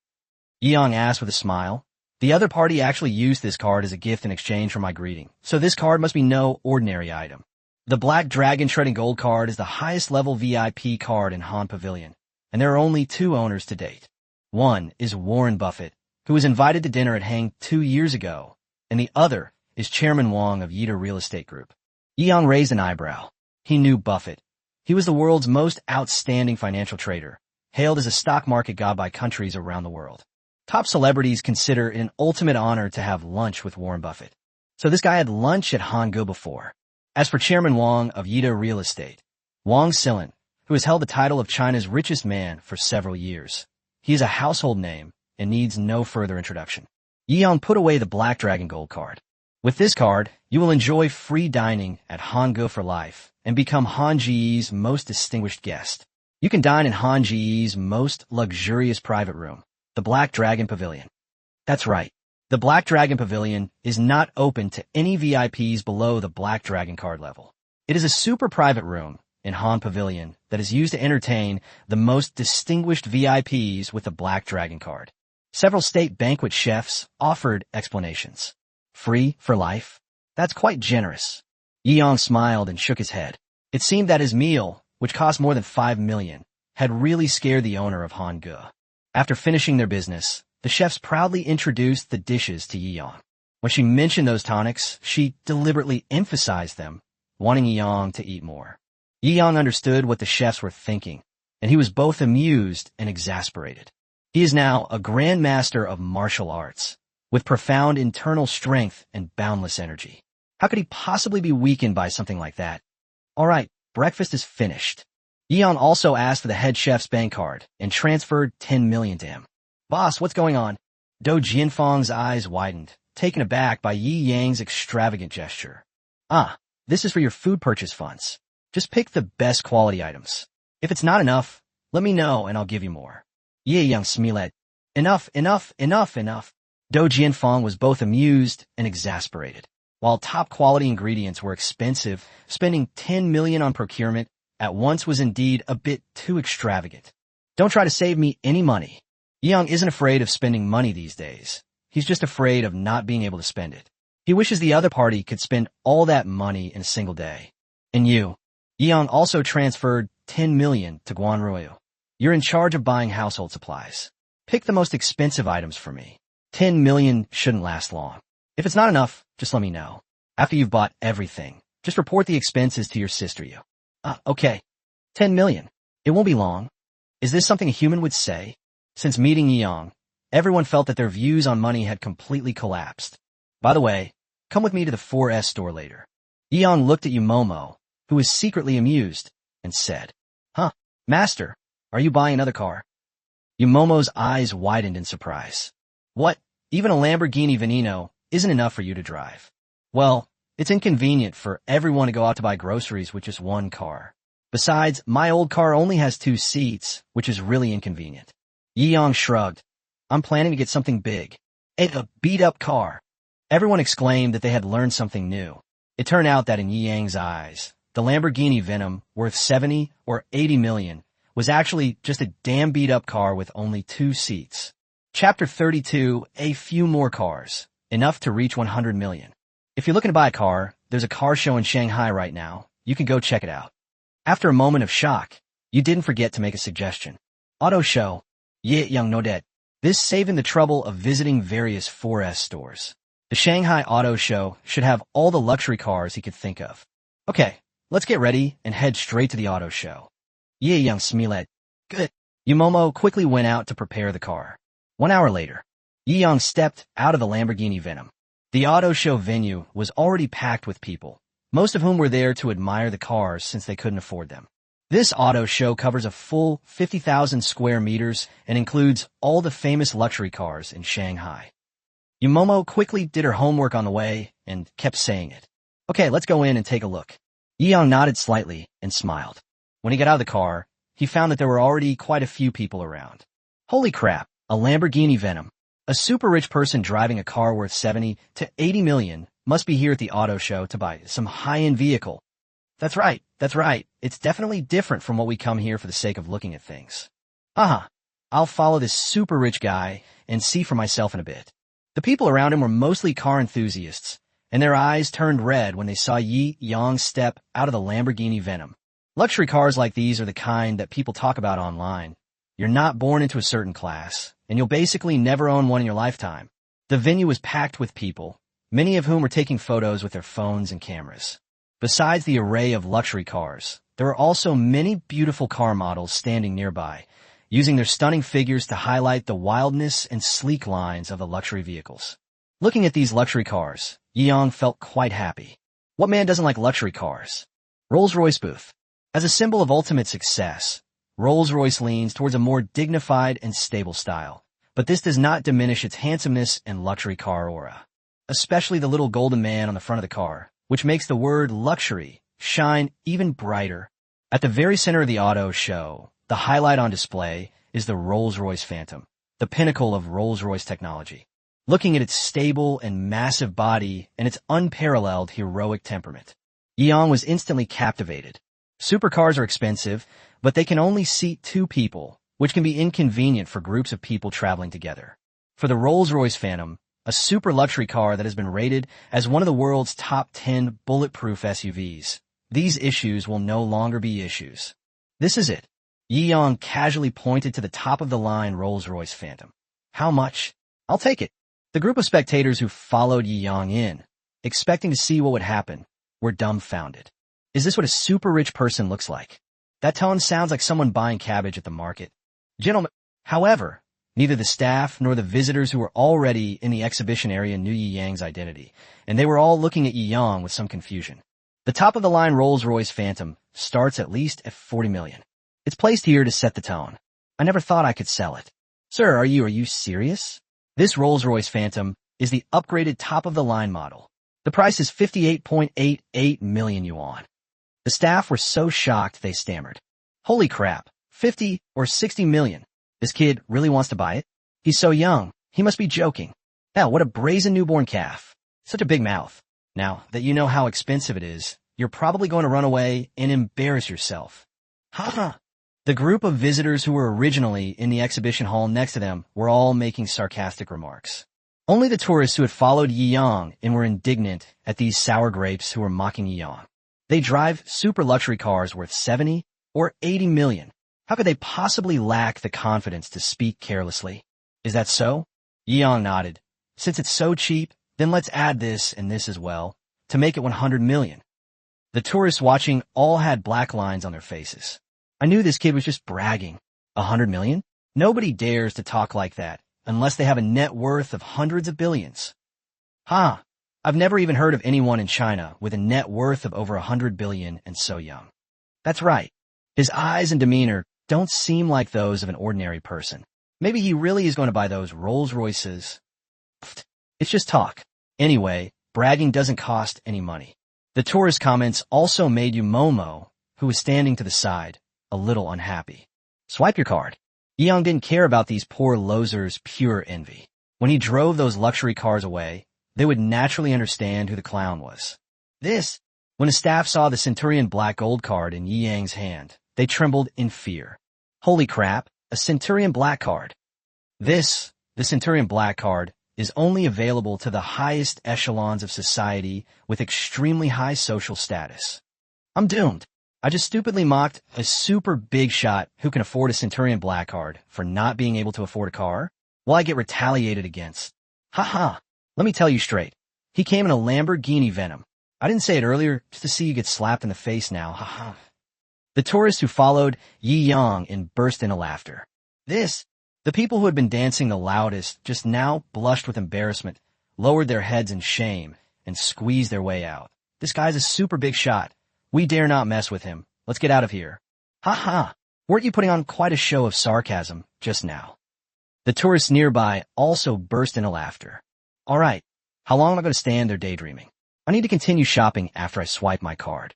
Yi Yang asked with a smile. The other party actually used this card as a gift in exchange for my greeting, so this card must be no ordinary item. The Black Dragon treading gold card is the highest level VIP card in Han Pavilion, and there are only 2 owners to date. One is Warren Buffett, who was invited to dinner at Hang 2 years ago, and the other is Chairman Wang of Yida Real Estate Group. Yi Yang raised an eyebrow. He knew Buffett. He was the world's most outstanding financial trader, hailed as a stock market god by countries around the world. Top celebrities consider it an ultimate honor to have lunch with Warren Buffett. So this guy had lunch at Hanggu before. As for Chairman Wang of Yida Real Estate, Wang Silin, who has held the title of China's richest man for several years. He is a household name and needs no further introduction. Yi Yang put away the Black Dragon Gold card. With this card, you will enjoy free dining at Hanggu for life and become Han Ji's most distinguished guest. You can dine in Han Ji's most luxurious private room, the Black Dragon Pavilion. That's right. The Black Dragon Pavilion is not open to any VIPs below the Black Dragon card level. It is a super private room in Han Pavilion that is used to entertain the most distinguished VIPs with the Black Dragon card. Several state banquet chefs offered explanations. Free for life? That's quite generous. Yi Yang smiled and shook his head. It seemed that his meal, which cost more than 5 million, had really scared the owner of Hanggu. After finishing their business, the chefs proudly introduced the dishes to Yi Yang. When she mentioned those tonics, she deliberately emphasized them, wanting Yi Yang to eat more. Yi Yang understood what the chefs were thinking, and he was both amused and exasperated. He is now a grandmaster of martial arts, with profound internal strength and boundless energy. How could he possibly be weakened by something like that? All right, breakfast is finished. Yi Yang also asked for the head chef's bank card and transferred 10 million to him. Boss, what's going on? Do Jianfeng's eyes widened, taken aback by Yi Yang's extravagant gesture. Ah, this is for your food purchase funds. Just pick the best quality items. If it's not enough, let me know and I'll give you more. Yi Yang smiled. Enough. Do Jianfeng was both amused and exasperated. While top quality ingredients were expensive, spending 10 million on procurement at once was indeed a bit too extravagant. Don't try to save me any money. Yi Yang isn't afraid of spending money these days. He's just afraid of not being able to spend it. He wishes the other party could spend all that money in a single day. And you. Yi Yang also transferred 10 million to Guanruyu. You're in charge of buying household supplies. Pick the most expensive items for me. 10 million shouldn't last long. If it's not enough, just let me know. After you've bought everything, just report the expenses to your sister Yu. Okay. 10 million. It won't be long. Is this something a human would say? Since meeting Yi Yang, everyone felt that their views on money had completely collapsed. By the way, come with me to the 4S store later. Yi Yang looked at Yumomo, who was secretly amused, and said, Huh, master, are you buying another car? Yumomo's eyes widened in surprise. What? Even a Lamborghini Veneno isn't enough for you to drive. Well, it's inconvenient for everyone to go out to buy groceries with just one car. Besides, my old car only has 2 seats, which is really inconvenient. Yi Yang shrugged. I'm planning to get something big. A beat-up car. Everyone exclaimed that they had learned something new. It turned out that in Yi Yang's eyes, the Lamborghini Venom, worth 70 or 80 million, was actually just a damn beat-up car with only 2 seats. Chapter 32, a few more cars, enough to reach 100 million. If you're looking to buy a car, there's a car show in Shanghai right now. You can go check it out. After a moment of shock, you didn't forget to make a suggestion. Auto show. Ye Yang Nodet. This saving the trouble of visiting various 4S stores. The Shanghai Auto Show should have all the luxury cars he could think of. Okay, let's get ready and head straight to the auto show. Ye Yang smiled. Good. Yumomo quickly went out to prepare the car. 1 hour later, Yi Yang stepped out of the Lamborghini Venom. The auto show venue was already packed with people, most of whom were there to admire the cars since they couldn't afford them. This auto show covers a full 50,000 square meters and includes all the famous luxury cars in Shanghai. Yumomo quickly did her homework on the way and kept saying it. Okay, let's go in and take a look. Yeong nodded slightly and smiled. When he got out of the car, he found that there were already quite a few people around. Holy crap, a Lamborghini Venom. A super rich person driving a car worth 70 to 80 million must be here at the auto show to buy some high-end vehicle. That's right. It's definitely different from what we come here for the sake of looking at things. I'll follow this super rich guy and see for myself in a bit. The people around him were mostly car enthusiasts, and their eyes turned red when they saw Yi Yang step out of the Lamborghini Venom. Luxury cars like these are the kind that people talk about online. You're not born into a certain class, and you'll basically never own one in your lifetime. The venue was packed with people, many of whom were taking photos with their phones and cameras. Besides the array of luxury cars, there were also many beautiful car models standing nearby, using their stunning figures to highlight the wildness and sleek lines of the luxury vehicles. Looking at these luxury cars, Yeong felt quite happy. What man doesn't like luxury cars? Rolls-Royce booth. As a symbol of ultimate success, Rolls-Royce leans towards a more dignified and stable style, but this does not diminish its handsomeness and luxury car aura. Especially the little golden man on the front of the car, which makes the word luxury shine even brighter. At the very center of the auto show, the highlight on display is the Rolls-Royce Phantom, the pinnacle of Rolls-Royce technology. Looking at its stable and massive body and its unparalleled heroic temperament, Yeong was instantly captivated. Supercars are expensive, but they can only seat 2 people, which can be inconvenient for groups of people traveling together. For the Rolls-Royce Phantom, a super luxury car that has been rated as one of the world's top 10 bulletproof SUVs, these issues will no longer be issues. This is it. Yeong casually pointed to the top-of-the-line Rolls-Royce Phantom. How much? I'll take it. The group of spectators who followed Yeong in, expecting to see what would happen, were dumbfounded. Is this what a super rich person looks like? That tone sounds like someone buying cabbage at the market. Gentlemen, however, neither the staff nor the visitors who were already in the exhibition area knew Yeong's identity, and they were all looking at Yeong with some confusion. The top-of-the-line Rolls-Royce Phantom starts at least at 40 million. It's placed here to set the tone. I never thought I could sell it. Sir, are you serious? This Rolls-Royce Phantom is the upgraded top-of-the-line model. The price is 58.88 million yuan. The staff were so shocked they stammered. Holy crap, 50 or 60 million. This kid really wants to buy it? He's so young, he must be joking. Hell, what a brazen newborn calf. Such a big mouth. Now that you know how expensive it is, you're probably going to run away and embarrass yourself. Haha. The group of visitors who were originally in the exhibition hall next to them were all making sarcastic remarks. Only the tourists who had followed Yeong and were indignant at these sour grapes who were mocking Yeong. They drive super luxury cars worth 70 or 80 million. How could they possibly lack the confidence to speak carelessly? Is that so? Yeong nodded. Since it's so cheap, then let's add this and this as well, to make it 100 million. The tourists watching all had black lines on their faces. I knew this kid was just bragging. 100 million? Nobody dares to talk like that, unless they have a net worth of hundreds of billions. I've never even heard of anyone in China with a net worth of over 100 billion and so young. That's right. His eyes and demeanor don't seem like those of an ordinary person. Maybe he really is going to buy those Rolls-Royces. It's just talk. Anyway, bragging doesn't cost any money. The tourist comments also made Yumomo, who was standing to the side, a little unhappy. Swipe your card. Yeong didn't care about these poor losers' pure envy. When he drove those luxury cars away, they would naturally understand who the clown was. When the staff saw the Centurion Black Gold card in Yeong's hand, they trembled in fear. Holy crap, a Centurion Black card. The Centurion Black card, is only available to the highest echelons of society with extremely high social status. I'm doomed. I just stupidly mocked a super big shot who can afford a Centurion Black card for not being able to afford a car? Will I get retaliated against? Haha. Let me tell you straight. He came in a Lamborghini Venom. I didn't say it earlier just to see you get slapped in the face now. Haha. The tourists who followed Yeong and burst into laughter. The people who had been dancing the loudest just now blushed with embarrassment, lowered their heads in shame, and squeezed their way out. This guy's a super big shot. We dare not mess with him. Let's get out of here. Weren't you putting on quite a show of sarcasm just now? The tourists nearby also burst into laughter. All right, how long am I going to stand there daydreaming? I need to continue shopping after I swipe my card.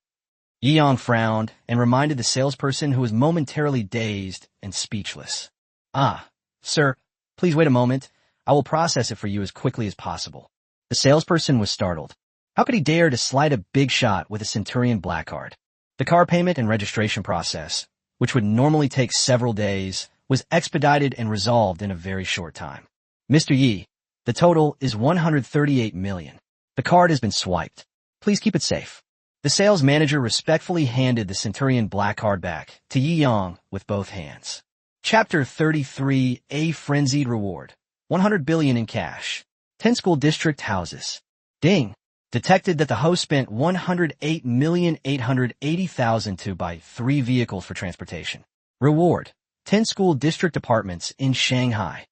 Yi frowned and reminded the salesperson who was momentarily dazed and speechless. Ah, sir, please wait a moment. I will process it for you as quickly as possible. The salesperson was startled. How could he dare to slide a big shot with a Centurion Black Card? The car payment and registration process, which would normally take several days, was expedited and resolved in a very short time. Mr. Yi, the total is 138 million. The card has been swiped. Please keep it safe. The sales manager respectfully handed the Centurion Black Card back to Yi Yang with both hands. Chapter 33, A Frenzied Reward. 100 billion in cash. 10 school district houses. Ding. Detected that the host spent 108,880,000 to buy 3 vehicles for transportation. Reward. 10 school district apartments in Shanghai.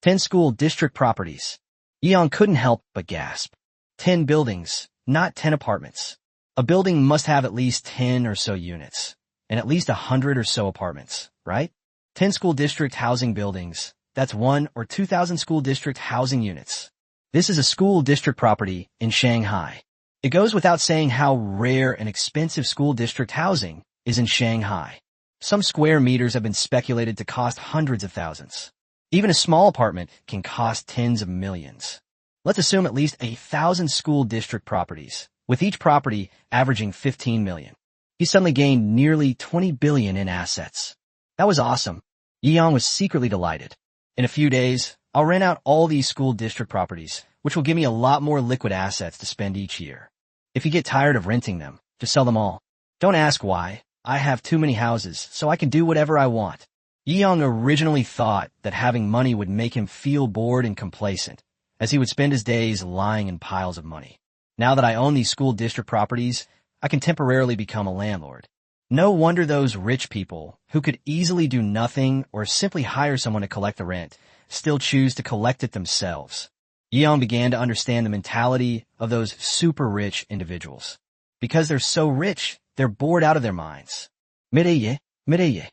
10 school district properties. Yang couldn't help but gasp. 10 buildings, not 10 apartments. A building must have at least 10 or so units, and at least 100 or so apartments, right? 10 school district housing buildings, that's 1 or 2,000 school district housing units. This is a school district property in Shanghai. It goes without saying how rare and expensive school district housing is in Shanghai. Some square meters have been speculated to cost hundreds of thousands. Even a small apartment can cost tens of millions. Let's assume at least 1,000 school district properties, with each property averaging 15 million. He suddenly gained nearly 20 billion in assets. That was awesome. Yi Yang was secretly delighted. In a few days, I'll rent out all these school district properties, which will give me a lot more liquid assets to spend each year. If you get tired of renting them, just sell them all. Don't ask why. I have too many houses, so I can do whatever I want. Yi Yang originally thought that having money would make him feel bored and complacent, as he would spend his days lying in piles of money. Now that I own these school district properties, I can temporarily become a landlord. No wonder those rich people, who could easily do nothing or simply hire someone to collect the rent, still choose to collect it themselves. Yi Yang began to understand the mentality of those super rich individuals. Because they're so rich, they're bored out of their minds. Mireye, Mireye.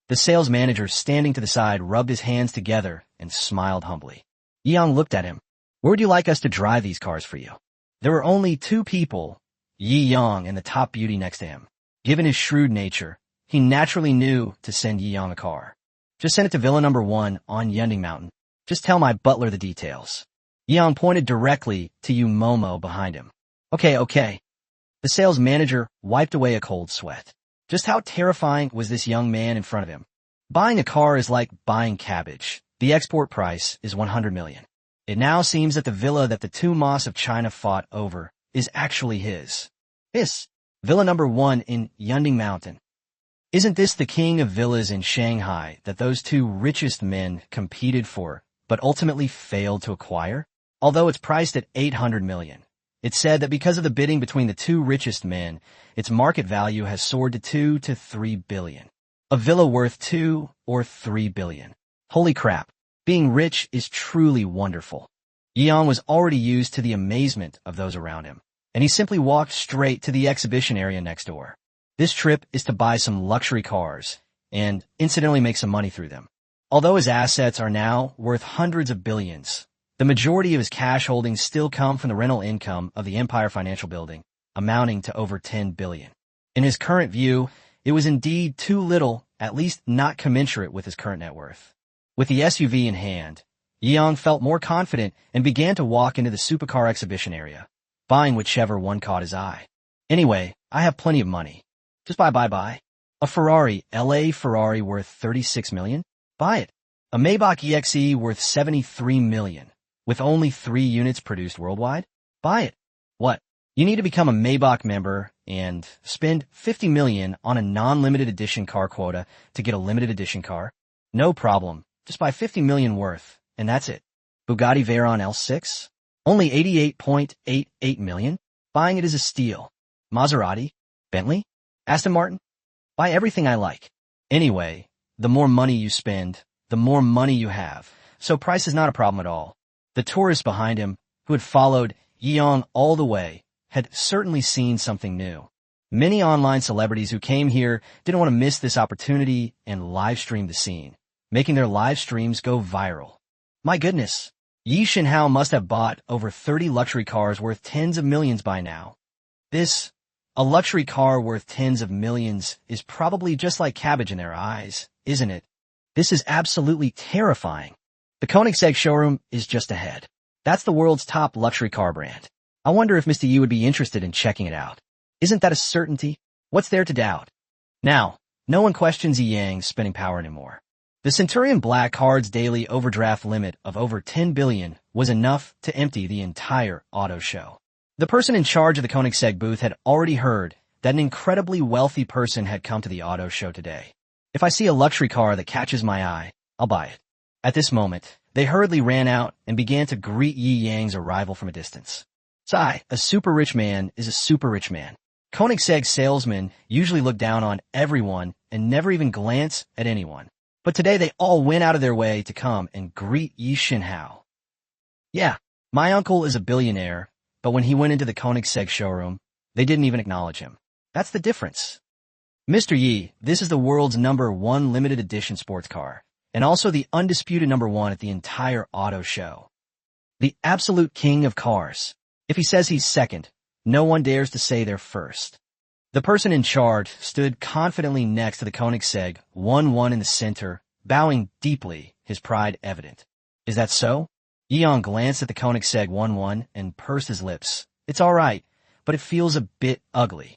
The sales manager standing to the side rubbed his hands together and smiled humbly. Yi Yang looked at him. Where would you like us to drive these cars for you? There were only 2 people, Yi Yang and the top beauty next to him. Given his shrewd nature, he naturally knew to send Yi Yang a car. Just send it to Villa number 1 on Yunding Mountain. Just tell my butler the details. Yi Yang pointed directly to Yu Momo behind him. Okay. The sales manager wiped away a cold sweat. Just how terrifying was this young man in front of him? Buying a car is like buying cabbage. The export price is 100 million. It now seems that the villa that the 2 Mas of China fought over is actually his. Villa number 1 in Yunding Mountain. Isn't this the king of villas in Shanghai that those 2 richest men competed for, but ultimately failed to acquire? Although it's priced at 800 million. It's said that because of the bidding between the 2 richest men, its market value has soared to 2 to 3 billion. A villa worth 2 or 3 billion. Holy crap. Being rich is truly wonderful. Yi Yang was already used to the amazement of those around him, and he simply walked straight to the exhibition area next door. This trip is to buy some luxury cars, and incidentally make some money through them. Although his assets are now worth hundreds of billions, the majority of his cash holdings still come from the rental income of the Empire Financial Building, amounting to over 10 billion. In his current view, it was indeed too little, at least not commensurate with his current net worth. With the SUV in hand, Yi Yang felt more confident and began to walk into the supercar exhibition area, buying whichever one caught his eye. Anyway, I have plenty of money. Just buy. A Ferrari, LA Ferrari worth 36 million? Buy it. A Maybach EXE worth 73 million, with only 3 units produced worldwide? Buy it. What? You need to become a Maybach member and spend 50 million on a non-limited edition car quota to get a limited edition car? No problem. Just buy 50 million worth, and that's it. Bugatti Veyron L6? Only 88.88 million? Buying it is a steal. Maserati? Bentley? Aston Martin? Buy everything I like. Anyway, the more money you spend, the more money you have, so price is not a problem at all. The tourist behind him, who had followed Yi Yang all the way, had certainly seen something new. Many online celebrities who came here didn't want to miss this opportunity and live stream the scene, making their live streams go viral. My goodness, Yi Shinhao must have bought over 30 luxury cars worth tens of millions by now. A luxury car worth tens of millions is probably just like cabbage in their eyes, isn't it? This is absolutely terrifying. The Koenigsegg showroom is just ahead. That's the world's top luxury car brand. I wonder if Mr. Yi would be interested in checking it out. Isn't that a certainty? What's there to doubt? Now, no one questions Yi Yang's spending power anymore. The Centurion Black Card's daily overdraft limit of over 10 billion was enough to empty the entire auto show. The person in charge of the Koenigsegg booth had already heard that an incredibly wealthy person had come to the auto show today. If I see a luxury car that catches my eye, I'll buy it. At this moment, they hurriedly ran out and began to greet Yi Yang's arrival from a distance. Sigh, a super rich man is a super rich man. Koenigsegg salesmen usually look down on everyone and never even glance at anyone. But today they all went out of their way to come and greet Yi Shinhao. Yeah, my uncle is a billionaire, but when he went into the Koenigsegg showroom, they didn't even acknowledge him. That's the difference. Mr. Yi, this is the world's #1 limited edition sports car, and also the undisputed #1 at the entire auto show. The absolute king of cars. If he says he's second, no one dares to say they're first. The person in charge stood confidently next to the Koenigsegg 1-1 in the center, bowing deeply, his pride evident. Is that so? Yi Yang glanced at the Koenigsegg 1-1 and pursed his lips. It's all right, but it feels a bit ugly.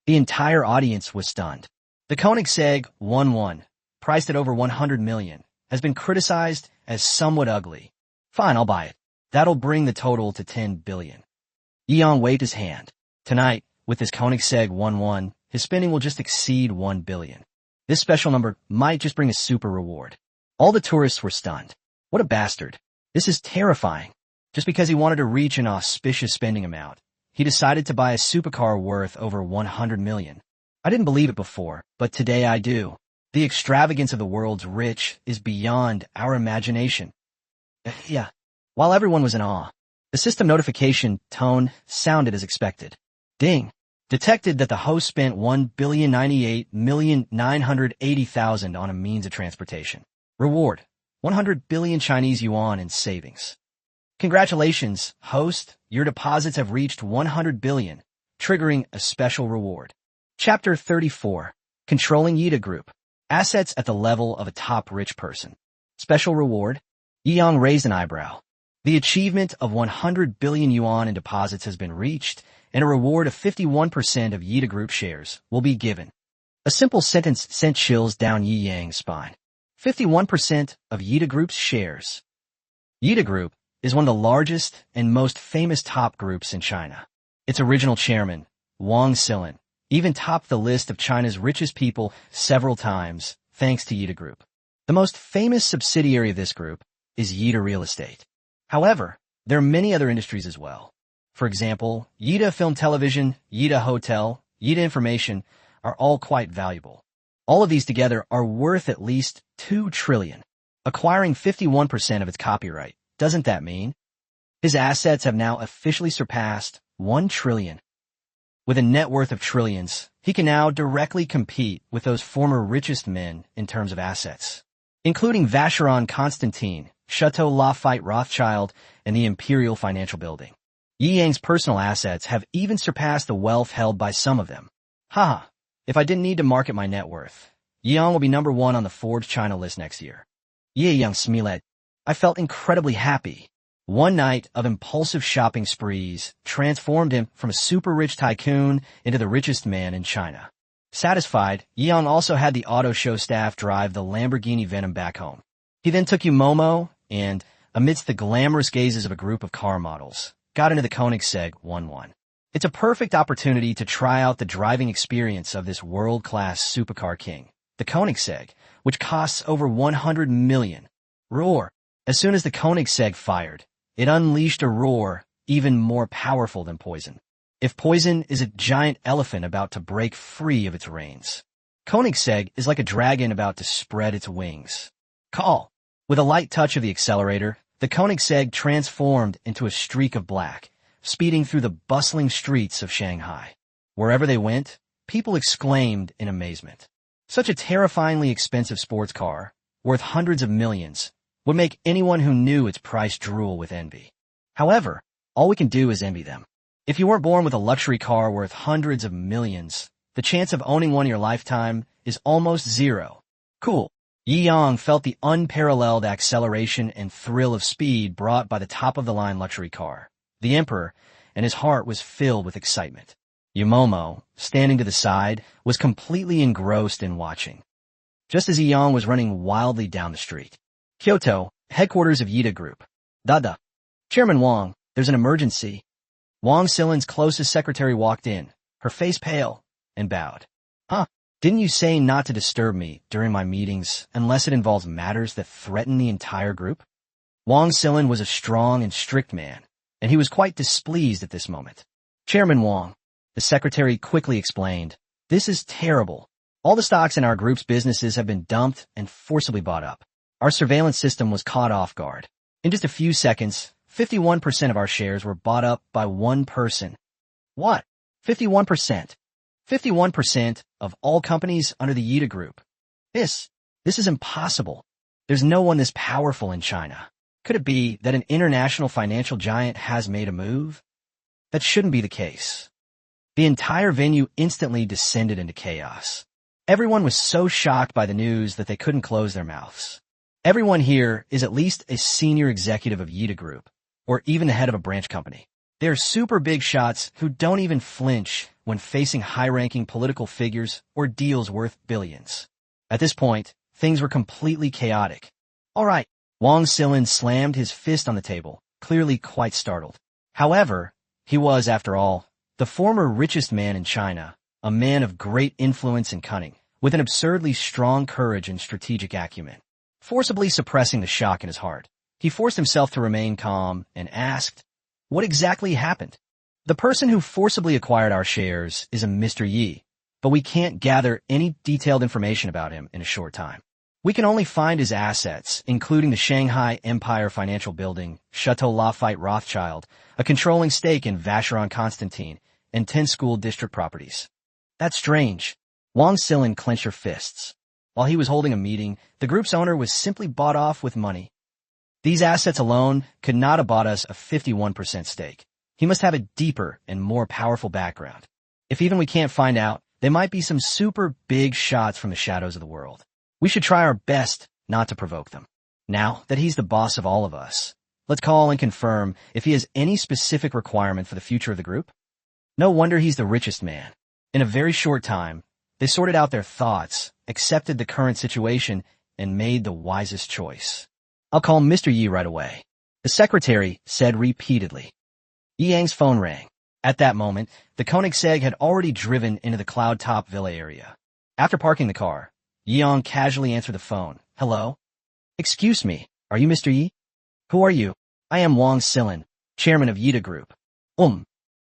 The entire audience was stunned. The Koenigsegg 1-1, priced at over 100 million, has been criticized as somewhat ugly. Fine, I'll buy it. That'll bring the total to 10 billion. Yi Yang waved his hand. Tonight, with this Koenigsegg 1-1, his spending will just exceed 1 billion. This special number might just bring a super reward. All the tourists were stunned. What a bastard. This is terrifying. Just because he wanted to reach an auspicious spending amount, he decided to buy a supercar worth over 100 million. I didn't believe it before, but today I do. The extravagance of the world's rich is beyond our imagination. Yeah. While everyone was in awe, the system notification tone sounded as expected. Ding. Detected that the host spent 1,098,980,000 on a means of transportation. Reward. 100 billion Chinese yuan in savings. Congratulations, host. Your deposits have reached 100 billion, triggering a special reward. Chapter 34. Controlling Yida Group. Assets at the level of a top rich person. Special reward. Yi Yang raised an eyebrow. The achievement of 100 billion yuan in deposits has been reached, and a reward of 51% of Yida Group shares will be given. A simple sentence sent chills down Yi Yang's spine. 51% of Yida Group's shares. Yida Group is one of the largest and most famous top groups in China. Its original chairman, Wang Xilin, even topped the list of China's richest people several times, thanks to Yida Group. The most famous subsidiary of this group is Yida Real Estate. However, there are many other industries as well. For example, Yida Film Television, Yida Hotel, Yida Information are all quite valuable. All of these together are worth at least 2 trillion. Acquiring 51% of its copyright, doesn't that mean? His assets have now officially surpassed 1 trillion. With a net worth of trillions, he can now directly compete with those former richest men in terms of assets, including Vacheron Constantin, Chateau Lafayette Rothschild, and the Imperial Financial Building. Yi Yang's personal assets have even surpassed the wealth held by some of them. Haha, if I didn't need to market my net worth, Yi Yang will be #1 on the Forbes China list next year. Yi Yang smiled. I felt incredibly happy. One night of impulsive shopping sprees transformed him from a super rich tycoon into the richest man in China. Satisfied, Yi Yang also had the auto show staff drive the Lamborghini Venom back home. He then took Momo and, amidst the glamorous gazes of a group of car models, got into the Koenigsegg 1-1. It's a perfect opportunity to try out the driving experience of this world-class supercar king, the Koenigsegg, which costs over 100 million. Roar. As soon as the Koenigsegg fired, it unleashed a roar even more powerful than poison. If poison is a giant elephant about to break free of its reins, Koenigsegg is like a dragon about to spread its wings. Call. With a light touch of the accelerator, the Koenigsegg transformed into a streak of black, speeding through the bustling streets of Shanghai. Wherever they went, people exclaimed in amazement. Such a terrifyingly expensive sports car, worth hundreds of millions, would make anyone who knew its price drool with envy. However, all we can do is envy them. If you weren't born with a luxury car worth hundreds of millions, the chance of owning one in your lifetime is almost zero. Cool. Yi Yang felt the unparalleled acceleration and thrill of speed brought by the top-of-the-line luxury car, the Emperor, and his heart was filled with excitement. Yumomo, standing to the side, was completely engrossed in watching. Just as Yi Yang was running wildly down the street. Kyoto, headquarters of Yida Group. Dada. Chairman Wang, there's an emergency. Wang Silin's closest secretary walked in, her face pale, and bowed. Huh? Didn't you say not to disturb me during my meetings unless it involves matters that threaten the entire group? Wang Silin was a strong and strict man, and he was quite displeased at this moment. Chairman Wang, the secretary quickly explained, this is terrible. All the stocks in our group's businesses have been dumped and forcibly bought up. Our surveillance system was caught off guard. In just a few seconds, 51% of our shares were bought up by one person. What? 51%? 51% of all companies under the Yida Group. This is impossible. There's no one this powerful in China. Could it be that an international financial giant has made a move? That shouldn't be the case. The entire venue instantly descended into chaos. Everyone was so shocked by the news that they couldn't close their mouths. Everyone here is at least a senior executive of Yida Group, or even the head of a branch company. They're super big shots who don't even flinch when facing high-ranking political figures or deals worth billions. At this point, things were completely chaotic. All right, Wang Silin slammed his fist on the table, clearly quite startled. However, he was, after all, the former richest man in China, a man of great influence and cunning, with an absurdly strong courage and strategic acumen. Forcibly suppressing the shock in his heart, he forced himself to remain calm and asked, what exactly happened? The person who forcibly acquired our shares is a Mr. Yi, but we can't gather any detailed information about him in a short time. We can only find his assets, including the Shanghai Empire Financial Building, Chateau Lafayette Rothschild, a controlling stake in Vacheron Constantine, and 10 school district properties. That's strange. Wang Silin clenched her fists. While he was holding a meeting, the group's owner was simply bought off with money. These assets alone could not have bought us a 51% stake. He must have a deeper and more powerful background. If even we can't find out, they might be some super big shots from the shadows of the world. We should try our best not to provoke them. Now that he's the boss of all of us, let's call and confirm if he has any specific requirement for the future of the group. No wonder he's the richest man. In a very short time, they sorted out their thoughts, accepted the current situation, and made the wisest choice. I'll call Mr. Yi right away, the secretary said repeatedly. Yi Yang's phone rang. At that moment, the Koenigsegg had already driven into the Cloud Top Villa area. After parking the car, Yi Yang casually answered the phone. Hello? Excuse me, are you Mr. Yi? Who are you? I am Wang Silin, chairman of Yida Group.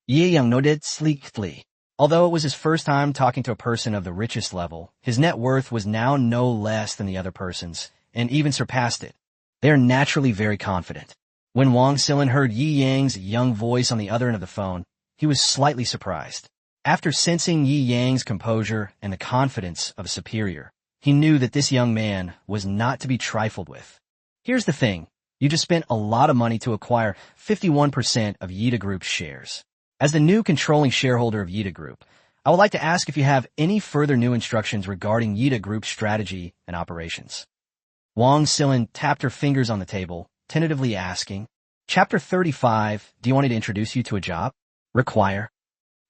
Yi Yang nodded sleekly. Although it was his first time talking to a person of the richest level, his net worth was now no less than the other person's, and even surpassed it. They are naturally very confident. When Wang Silin heard Yi Yang's young voice on the other end of the phone, he was slightly surprised. After sensing Yi Yang's composure and the confidence of a superior, he knew that this young man was not to be trifled with. Here's the thing. You just spent a lot of money to acquire 51% of Yida Group's shares. As the new controlling shareholder of Yida Group, I would like to ask if you have any further new instructions regarding Yida Group's strategy and operations. Wang Silin tapped her fingers on the table, tentatively asking, Chapter 35, do you want me to introduce you to a job? Require?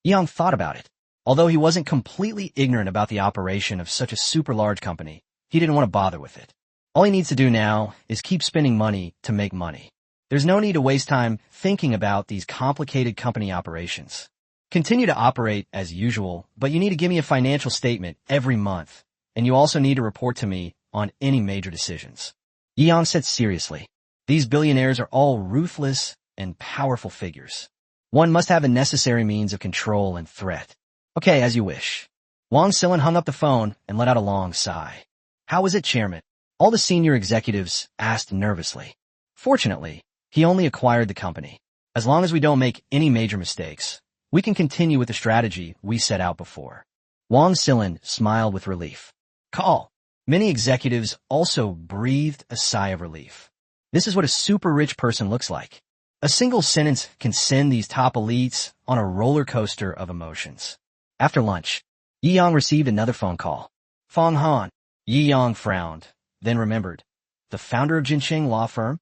Yang thought about it. Although he wasn't completely ignorant about the operation of such a super large company, he didn't want to bother with it. All he needs to do now is keep spending money to make money. There's no need to waste time thinking about these complicated company operations. Continue to operate as usual, but you need to give me a financial statement every month, and you also need to report to me on any major decisions. Yi Yang said seriously. These billionaires are all ruthless and powerful figures. One must have the necessary means of control and threat. Okay, as you wish. Wang Silin hung up the phone and let out a long sigh. How was it, Chairman? All the senior executives asked nervously. Fortunately, he only acquired the company. As long as we don't make any major mistakes, we can continue with the strategy we set out before. Wang Silin smiled with relief. Call. Many executives also breathed a sigh of relief. This is what a super rich person looks like. A single sentence can send these top elites on a roller coaster of emotions. After lunch, Yi Yang received another phone call. Fong Han. Yi Yang frowned, then remembered. The founder of Jinsheng law firm?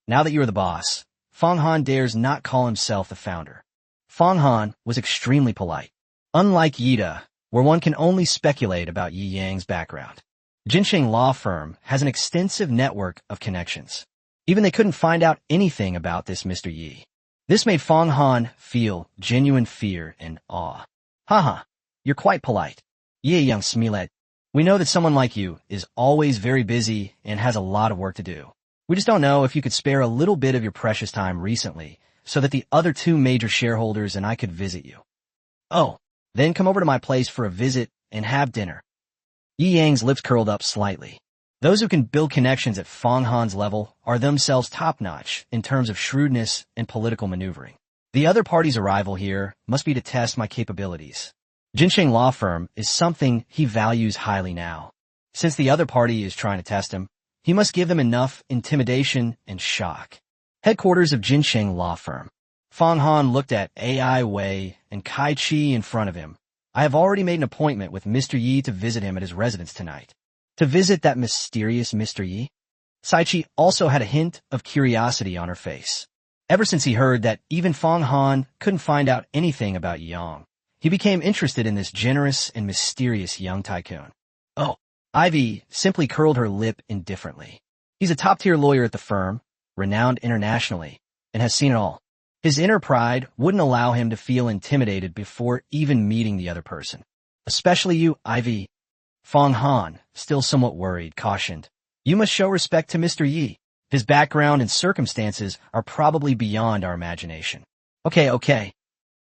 Now that you are the boss, Fong Han dares not call himself the founder. Fong Han was extremely polite. Unlike Yida, where one can only speculate about Yi Yang's background, Jinsheng law firm has an extensive network of connections. Even they couldn't find out anything about this Mr. Yi. This made Fong Han feel genuine fear and awe. Haha, you're quite polite. Yi Yang smiled. We know that someone like you is always very busy and has a lot of work to do. We just don't know if you could spare a little bit of your precious time recently so that the other two major shareholders and I could visit you. Oh, then come over to my place for a visit and have dinner. Yi Yang's lips curled up slightly. Those who can build connections at Fong Han's level are themselves top-notch in terms of shrewdness and political maneuvering. The other party's arrival here must be to test my capabilities. Jinsheng law firm is something he values highly now. Since the other party is trying to test him, he must give them enough intimidation and shock. Headquarters of Jinsheng law firm. Fong Han looked at Ai Wei and Kai Chi in front of him. I have already made an appointment with Mr. Yi to visit him at his residence tonight. To visit that mysterious Mr. Yi? Saichi also had a hint of curiosity on her face. Ever since he heard that even Fong Han couldn't find out anything about Yang, he became interested in this generous and mysterious young tycoon. Oh, Ivy simply curled her lip indifferently. He's a top-tier lawyer at the firm, renowned internationally, and has seen it all. His inner pride wouldn't allow him to feel intimidated before even meeting the other person. Especially you, Ivy. Fong Han, still somewhat worried, cautioned. You must show respect to Mr. Yi. His background and circumstances are probably beyond our imagination. Okay.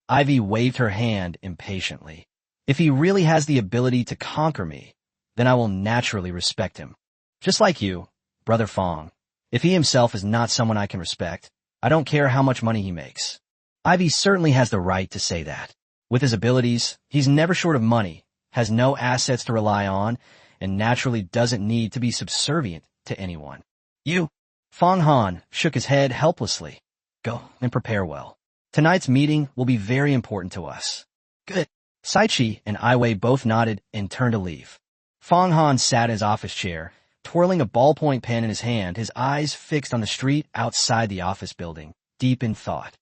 Ivy waved her hand impatiently. If he really has the ability to conquer me, then I will naturally respect him. Just like you, Brother Fong. If he himself is not someone I can respect, I don't care how much money he makes. Ivy certainly has the right to say that. With his abilities, he's never short of money, has no assets to rely on, and naturally doesn't need to be subservient to anyone. You? Fong Han shook his head helplessly. Go and prepare well. Tonight's meeting will be very important to us. Good. Saichi and Ai Wei both nodded and turned to leave. Fong Han sat in his office chair, twirling a ballpoint pen in his hand, his eyes fixed on the street outside the office building, deep in thought.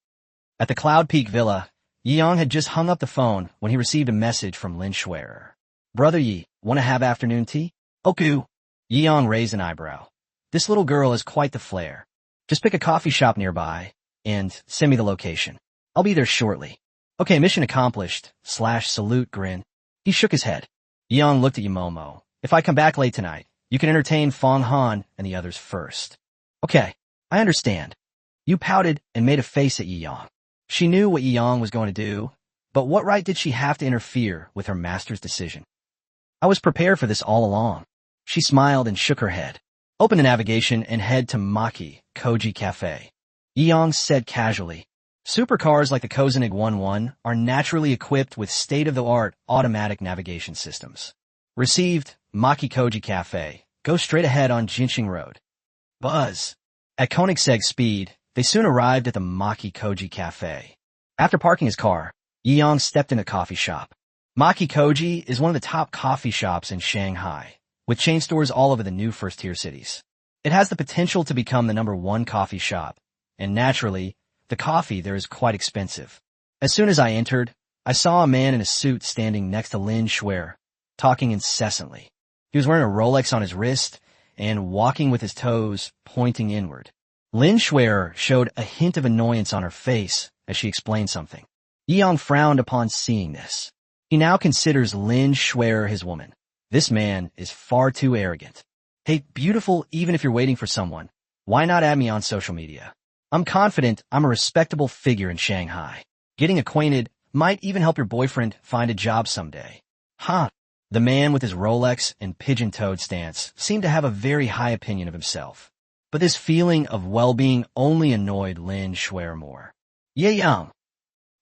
At the Cloud Peak Villa, Yi Yang had just hung up the phone when he received a message from Lin Schwerer. Brother Yi, want to have afternoon tea? Okay. Yi Yang raised an eyebrow. This little girl is quite the flair. Just pick a coffee shop nearby and send me the location. I'll be there shortly. Okay, mission accomplished, /salute grin. He shook his head. Yi Yang looked at Yamomo. If I come back late tonight, you can entertain Fong Han and the others first. Okay, I understand. You pouted and made a face at Yi Yang. She knew what Yi Yang was going to do, but what right did she have to interfere with her master's decision? I was prepared for this all along. She smiled and shook her head. Open the navigation and head to Maki Koji Cafe. Yi Yang said casually. Supercars like the Kozenig 11 are naturally equipped with state-of-the-art automatic navigation systems. Received, Maki Koji Cafe. Go straight ahead on Jinsheng Road. Buzz. At Koenigsegg speed, they soon arrived at the Maki Koji Cafe. After parking his car, Yi Yang stepped in a coffee shop. Maki Koji is one of the top coffee shops in Shanghai, with chain stores all over the new first-tier cities. It has the potential to become the #1 coffee shop, and naturally, the coffee there is quite expensive. As soon as I entered, I saw a man in a suit standing next to Lin Schwerer, talking incessantly. He was wearing a Rolex on his wrist and walking with his toes pointing inward. Lin Schwerer showed a hint of annoyance on her face as she explained something. Yi Yang frowned upon seeing this. He now considers Lin Schwerer his woman. This man is far too arrogant. Hey, beautiful, even if you're waiting for someone, why not add me on social media? I'm confident I'm a respectable figure in Shanghai. Getting acquainted might even help your boyfriend find a job someday. Huh. The man with his Rolex and pigeon-toed stance seemed to have a very high opinion of himself. But this feeling of well-being only annoyed Lin Schwerer more. Yi Yang.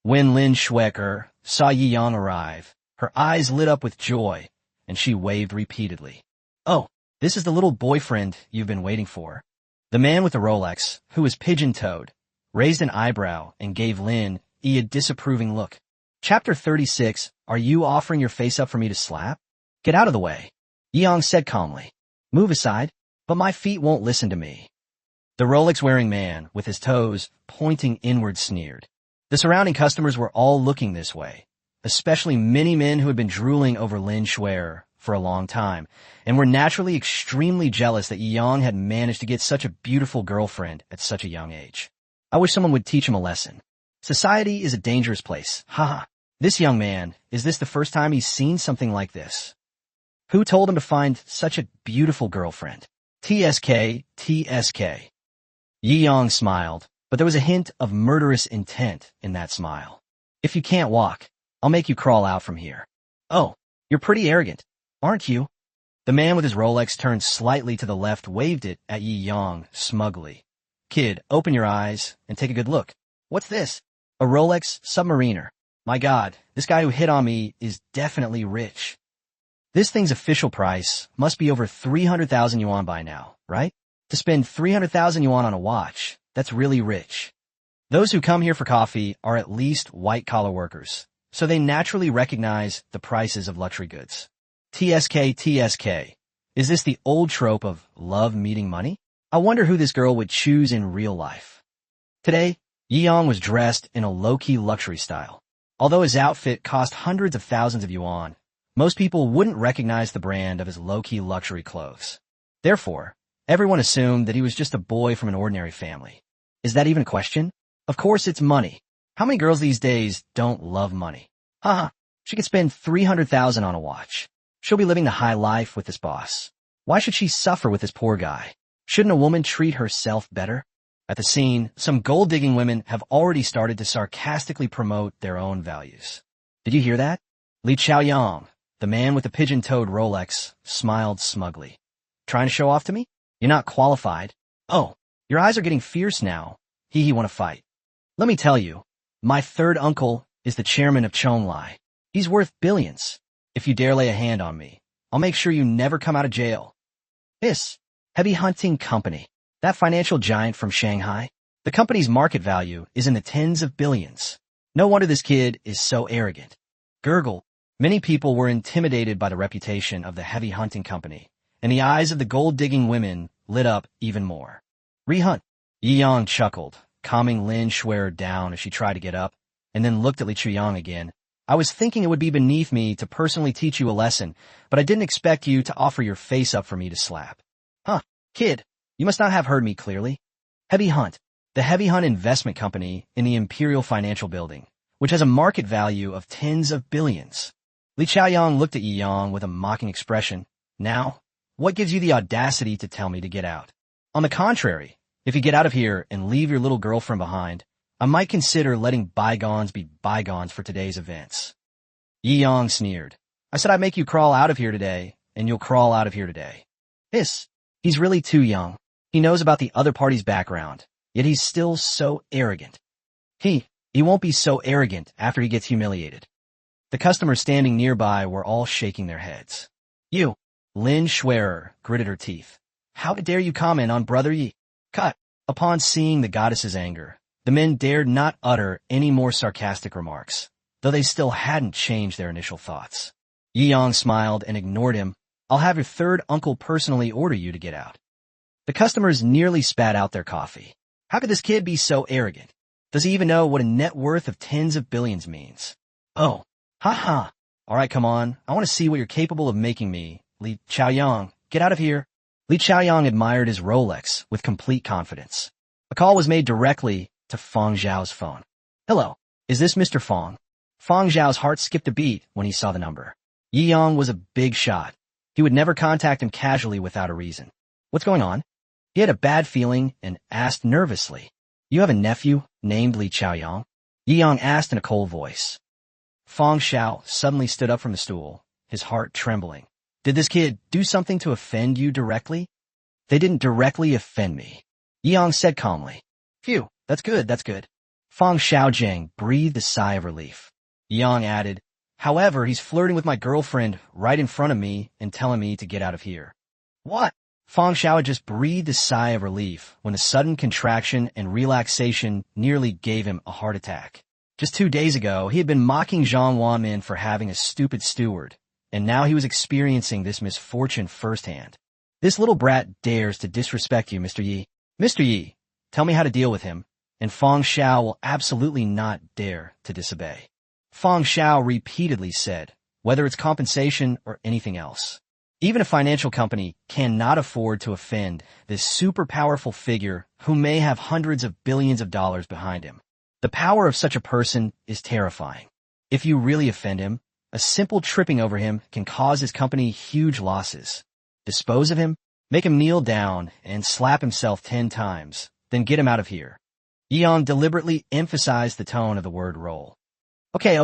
When Lin Schwerer saw Yi Yang arrive, her eyes lit up with joy, and she waved repeatedly. Oh, this is the little boyfriend you've been waiting for. The man with the Rolex, who was pigeon-toed, raised an eyebrow and gave Lin a disapproving look. Chapter 36, Are you offering your face up for me to slap? Get out of the way. Yeong said calmly. Move aside, but my feet won't listen to me. The Rolex-wearing man, with his toes pointing inward, sneered. The surrounding customers were all looking this way, especially many men who had been drooling over Lin Shuer for a long time, and were naturally extremely jealous that Yeong had managed to get such a beautiful girlfriend at such a young age. I wish someone would teach him a lesson. Society is a dangerous place. Haha. This young man, is this the first time he's seen something like this? Who told him to find such a beautiful girlfriend? TSK, TSK. Yeong smiled, but there was a hint of murderous intent in that smile. If you can't walk, I'll make you crawl out from here. Oh, you're pretty arrogant, aren't you? The man with his Rolex turned slightly to the left, waved it at Yeong smugly. Kid, open your eyes and take a good look. What's this? A Rolex Submariner. My God, this guy who hit on me is definitely rich. This thing's official price must be over 300,000 yuan by now, right? To spend 300,000 yuan on a watch, that's really rich. Those who come here for coffee are at least white-collar workers, so they naturally recognize the prices of luxury goods. TSK, TSK. Is this the old trope of love meeting money? I wonder who this girl would choose in real life. Today, Yeong was dressed in a low-key luxury style. Although his outfit cost hundreds of thousands of yuan, most people wouldn't recognize the brand of his low-key luxury clothes. Therefore, everyone assumed that he was just a boy from an ordinary family. Is that even a question? Of course it's money. How many girls these days don't love money? Haha, she could spend 300,000 on a watch. She'll be living the high life with this boss. Why should she suffer with this poor guy? Shouldn't a woman treat herself better? At the scene, some gold-digging women have already started to sarcastically promote their own values. Did you hear that? Li Chaoyang, the man with the pigeon-toed Rolex, smiled smugly. Trying to show off to me? You're not qualified. Oh, your eyes are getting fierce now. He want to fight. Let me tell you, my third uncle is the chairman of Chonglai. He's worth billions. If you dare lay a hand on me, I'll make sure you never come out of jail. This Heavy Hunting Company, that financial giant from Shanghai, the company's market value is in the tens of billions. No wonder this kid is so arrogant. Gurgle. Many people were intimidated by the reputation of the Heavy Hunting Company, and the eyes of the gold-digging women lit up even more. Rehunt. Yeong chuckled, calming Lin Shuer down as she tried to get up, and then looked at Li Chuyang again. I was thinking it would be beneath me to personally teach you a lesson, but I didn't expect you to offer your face up for me to slap. Huh, kid, you must not have heard me clearly. Heavy Hunt, the Heavy Hunt investment company in the Imperial Financial Building, which has a market value of tens of billions. Li Chaoyang looked at Yeong with a mocking expression. Now, what gives you the audacity to tell me to get out? On the contrary, if you get out of here and leave your little girlfriend behind, I might consider letting bygones be bygones for today's events. Yeong sneered. I said I'd make you crawl out of here today, and you'll crawl out of here today. He's really too young. He knows about the other party's background, yet he's still so arrogant. He won't be so arrogant after he gets humiliated. The customers standing nearby were all shaking their heads. You, Lin Shuer, gritted her teeth. How dare you comment on Brother Yi? Cut. Upon seeing the goddess's anger, the men dared not utter any more sarcastic remarks, though they still hadn't changed their initial thoughts. Yeong smiled and ignored him. I'll have your third uncle personally order you to get out. The customers nearly spat out their coffee. How could this kid be so arrogant? Does he even know what a net worth of tens of billions means? Oh, haha. All right, come on. I want to see what you're capable of making me. Li Chaoyang, get out of here. Li Chaoyang admired his Rolex with complete confidence. A call was made directly to Fong Zhao's phone. Hello, is this Mr. Fong? Fong Zhao's heart skipped a beat when he saw the number. Yeong was a big shot. He would never contact him casually without a reason. What's going on? He had a bad feeling and asked nervously. You have a nephew named Li Chaoyang? Yeong asked in a cold voice. Fong Zhao suddenly stood up from the stool, his heart trembling. Did this kid do something to offend you directly? They didn't directly offend me. Yeong said calmly. Phew, that's good, that's good. Fong Xiaojing breathed a sigh of relief. Yeong added, however, he's flirting with my girlfriend right in front of me and telling me to get out of here. What? Fang Xiao had just breathed a sigh of relief when a sudden contraction and relaxation nearly gave him a heart attack. Just 2 days ago, he had been mocking Zhang Wanmin for having a stupid steward, and now he was experiencing this misfortune firsthand. This little brat dares to disrespect you, Mr. Yi. Mr. Yi, tell me how to deal with him, and Fang Xiao will absolutely not dare to disobey. Fang Xiao repeatedly said, whether it's compensation or anything else. Even a financial company cannot afford to offend this super powerful figure who may have hundreds of billions of dollars behind him. The power of such a person is terrifying. If you really offend him, a simple tripping over him can cause his company huge losses. Dispose of him, make him kneel down and slap himself 10 times, then get him out of here. Yang deliberately emphasized the tone of the word roll. Okay.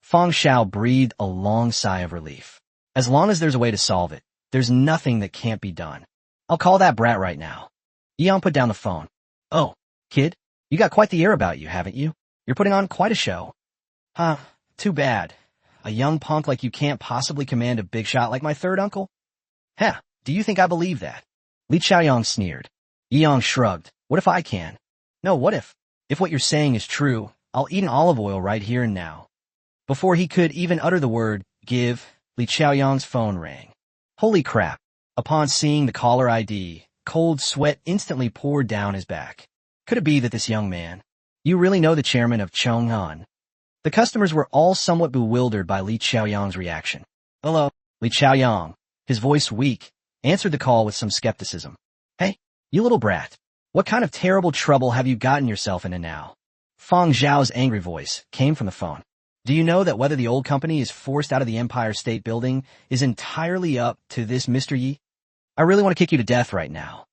Fang Xiao breathed a long sigh of relief. As long as there's a way to solve it, there's nothing that can't be done. I'll call that brat right now. Yang put down the phone. Oh, kid, you got quite the air about you, haven't you? You're putting on quite a show. Huh, too bad. A young punk like you can't possibly command a big shot like my third uncle? Heh, do you think I believe that? Li Chaoyang sneered. Yang shrugged. What if I can? No, what if? If what you're saying is true, I'll eat an olive oil right here and now. Before he could even utter the word, give, Li Chaoyang's phone rang. Holy crap. Upon seeing the caller ID, cold sweat instantly poured down his back. Could it be that this young man? You really know the chairman of Chong'an? The customers were all somewhat bewildered by Li Chaoyang's reaction. Hello, Li Chaoyang, his voice weak, answered the call with some skepticism. Hey, you little brat. What kind of terrible trouble have you gotten yourself into now? Fang Zhao's angry voice came from the phone. Do you know that whether the old company is forced out of the Empire State Building is entirely up to this Mr. Yi? I really want to kick you to death right now.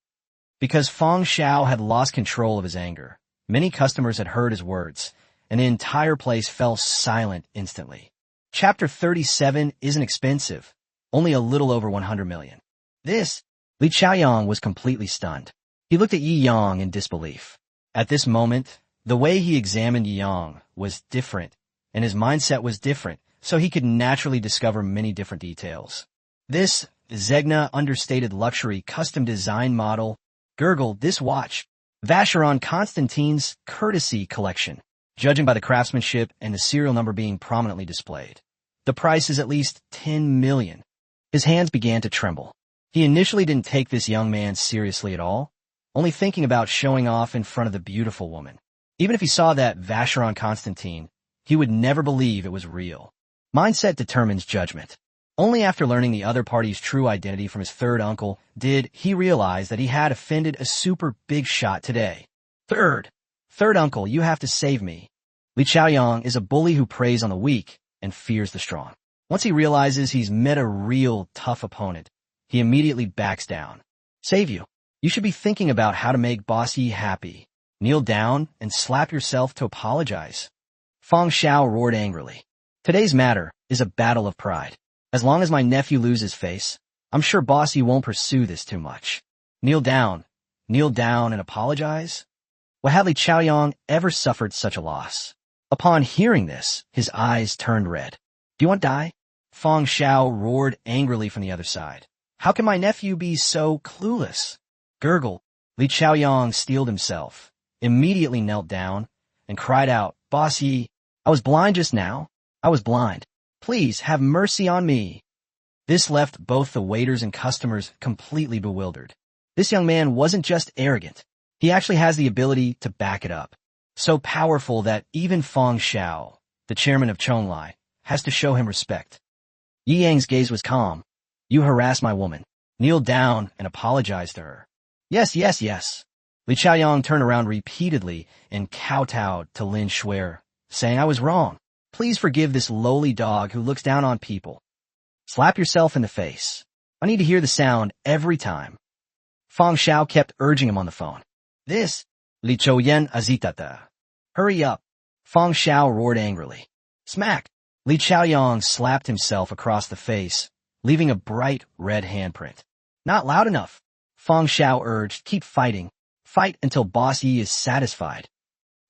Because Fang Xiao had lost control of his anger, many customers had heard his words, and the entire place fell silent instantly. Chapter 37 isn't expensive, only a little over 100 million. This, Li Chaoyang was completely stunned. He looked at Yi Yang in disbelief. At this moment, the way he examined Yi Yang was different, and his mindset was different, so he could naturally discover many different details. This Zegna understated luxury custom design model gurgled this watch, Vacheron Constantine's courtesy collection, judging by the craftsmanship and the serial number being prominently displayed. The price is at least 10 million. His hands began to tremble. He initially didn't take this young man seriously at all, only thinking about showing off in front of the beautiful woman. Even if he saw that Vacheron Constantine, he would never believe it was real. Mindset determines judgment. Only after learning the other party's true identity from his third uncle did he realize that he had offended a super big shot today. Third uncle, you have to save me. Li Chaoyang is a bully who preys on the weak and fears the strong. Once he realizes he's met a real tough opponent, he immediately backs down. Save you. You should be thinking about how to make Boss Yi happy. Kneel down and slap yourself to apologize. Fang Xiao roared angrily. Today's matter is a battle of pride. As long as my nephew loses face, I'm sure Boss Yi won't pursue this too much. Kneel down and apologize? Well, had Li Chaoyang ever suffered such a loss? Upon hearing this, his eyes turned red. Do you want to die? Fang Xiao roared angrily from the other side. How can my nephew be so clueless? Gurgle. Li Chaoyang steeled himself, immediately knelt down, and cried out, Boss Yi, I was blind just now. I was blind. Please have mercy on me. This left both the waiters and customers completely bewildered. This young man wasn't just arrogant. He actually has the ability to back it up. So powerful that even Fang Xiao, the chairman of Chonglai, has to show him respect. Yi Yang's gaze was calm. You harass my woman. Kneel down and apologize to her. Yes. Li Chaoyang turned around repeatedly and kowtowed to Lin Shuer, saying I was wrong. Please forgive this lowly dog who looks down on people. Slap yourself in the face. I need to hear the sound every time. Fang Xiao kept urging him on the phone. This, Li Choyen azitata. Hurry up. Fang Xiao roared angrily. Smack. Li Chaoyang slapped himself across the face, leaving a bright red handprint. Not loud enough. Fang Xiao urged, keep fighting. Fight until Boss Yi is satisfied.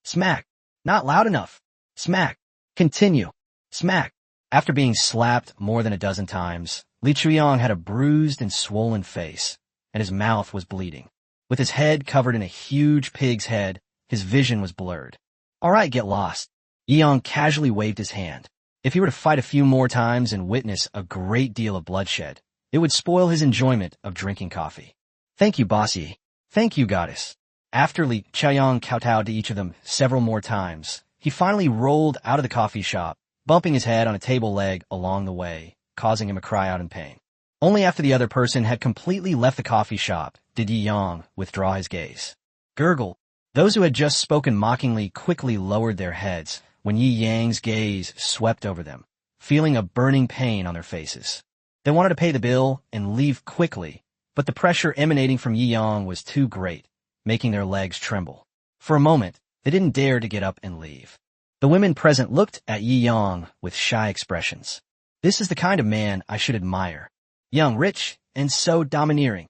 Smack. Not loud enough. Smack. Continue. Smack. After being slapped more than a dozen times, Li Chuyang had a bruised and swollen face, and his mouth was bleeding. With his head covered in a huge pig's head, his vision was blurred. All right, get lost. Yeong casually waved his hand. If he were to fight a few more times and witness a great deal of bloodshed, it would spoil his enjoyment of drinking coffee. Thank you, bossy. Thank you, goddess. After Li Chuyang kowtowed to each of them several more times, he finally rolled out of the coffee shop, bumping his head on a table leg along the way, causing him to cry out in pain. Only after the other person had completely left the coffee shop did Yi Yang withdraw his gaze. Gurgle. Those who had just spoken mockingly quickly lowered their heads when Yi Yang's gaze swept over them, feeling a burning pain on their faces. They wanted to pay the bill and leave quickly, but the pressure emanating from Yi Yang was too great, making their legs tremble. For a moment, they didn't dare to get up and leave. The women present looked at Yi Yang with shy expressions. This is the kind of man I should admire. Young, rich, and so domineering.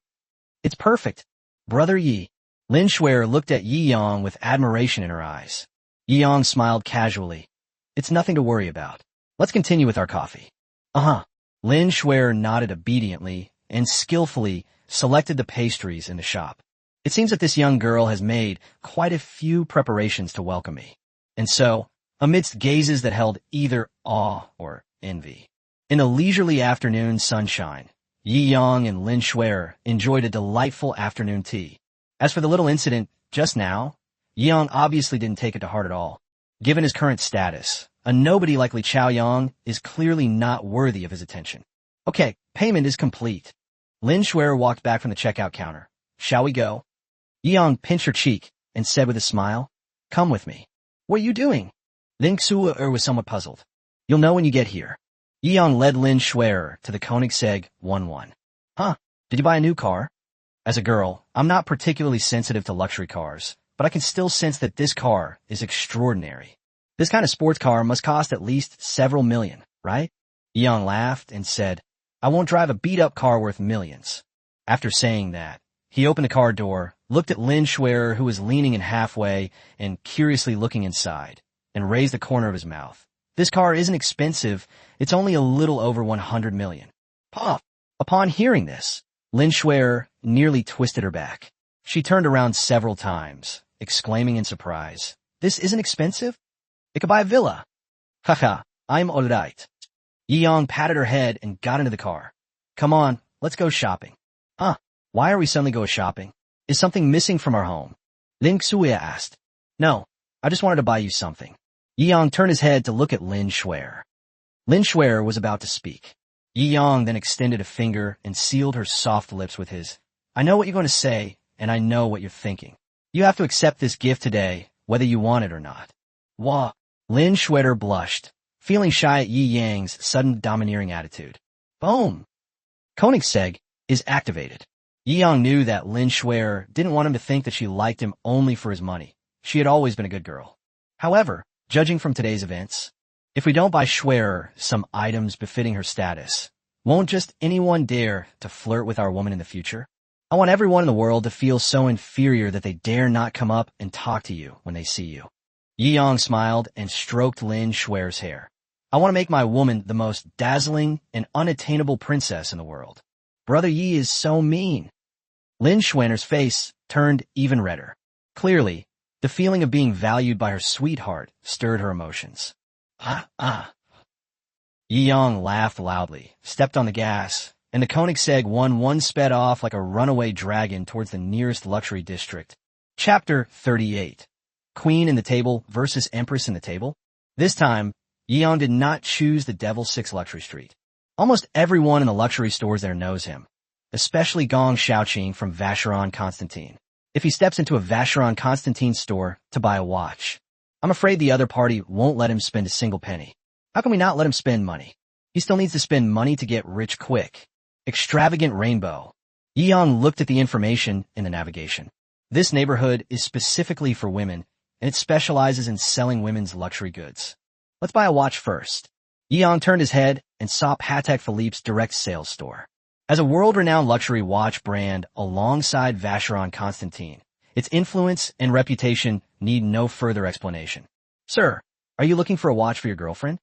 It's perfect. Brother Yi. Lin Shuer looked at Yi Yang with admiration in her eyes. Yi Yang smiled casually. It's nothing to worry about. Let's continue with our coffee. Uh-huh. Lin Shuer nodded obediently and skillfully selected the pastries in the shop. It seems that this young girl has made quite a few preparations to welcome me. And so, amidst gazes that held either awe or envy, in the leisurely afternoon sunshine, Yi Yang and Lin Shuer enjoyed a delightful afternoon tea. As for the little incident just now, Yi Yang obviously didn't take it to heart at all. Given his current status, a nobody like Li Chaoyang is clearly not worthy of his attention. Okay, payment is complete. Lin Shuer walked back from the checkout counter. Shall we go? Yi Yang pinched her cheek and said with a smile, Come with me. What are you doing? Lin Shuer was somewhat puzzled. You'll know when you get here. Yi Yang led Lin Shuer to the Koenigsegg 11. Huh, did you buy a new car? As a girl, I'm not particularly sensitive to luxury cars, but I can still sense that this car is extraordinary. This kind of sports car must cost at least several million, right? Yi Yang laughed and said, I won't drive a beat-up car worth millions. After saying that, he opened the car door, looked at Lin Shuer, who was leaning in halfway and curiously looking inside, and raised the corner of his mouth. This car isn't expensive, it's only a little over 100 million. Puff! Upon hearing this, Lin Shuer nearly twisted her back. She turned around several times, exclaiming in surprise, This isn't expensive? I could buy a villa. Haha, I'm alright. Yi Yang patted her head and got into the car. Come on, let's go shopping. Huh, why are we suddenly going shopping? Is something missing from our home? Lin Xuya asked. No, I just wanted to buy you something. Yi Yang turned his head to look at Lin Shuer. Lin Shuer was about to speak. Yi Yang then extended a finger and sealed her soft lips with his. I know what you're going to say, and I know what you're thinking. You have to accept this gift today, whether you want it or not. Wah! Lin Shuer blushed, feeling shy at Yi Yang's sudden domineering attitude. Boom! Koenigsegg is activated. Yi Yang knew that Lin Shuer didn't want him to think that she liked him only for his money. She had always been a good girl. However, judging from today's events, if we don't buy Shuer some items befitting her status, won't just anyone dare to flirt with our woman in the future? I want everyone in the world to feel so inferior that they dare not come up and talk to you when they see you. Yi Yang smiled and stroked Lin Shuer's hair. I want to make my woman the most dazzling and unattainable princess in the world. Brother Yi is so mean. Lin Shuer's face turned even redder. Clearly, the feeling of being valued by her sweetheart stirred her emotions. Yi Yang laughed loudly, stepped on the gas, and the Koenigsegg 11 sped off like a runaway dragon towards the nearest luxury district. Chapter 38. Queen in the Table versus Empress in the Table? This time, Yi Yang did not choose the Devil's Six Luxury Street. Almost everyone in the luxury stores there knows him, especially Gong Shaoqing from Vacheron Constantin. If he steps into a Vacheron Constantin store to buy a watch, I'm afraid the other party won't let him spend a single penny. How can we not let him spend money? He still needs to spend money to get rich quick. Extravagant rainbow. Yi Yang looked at the information in the navigation. This neighborhood is specifically for women, and it specializes in selling women's luxury goods. Let's buy a watch first. Yi Yang turned his head and saw Patek Philippe's direct sales store. As a world-renowned luxury watch brand alongside Vacheron Constantin, its influence and reputation need no further explanation. Sir, are you looking for a watch for your girlfriend?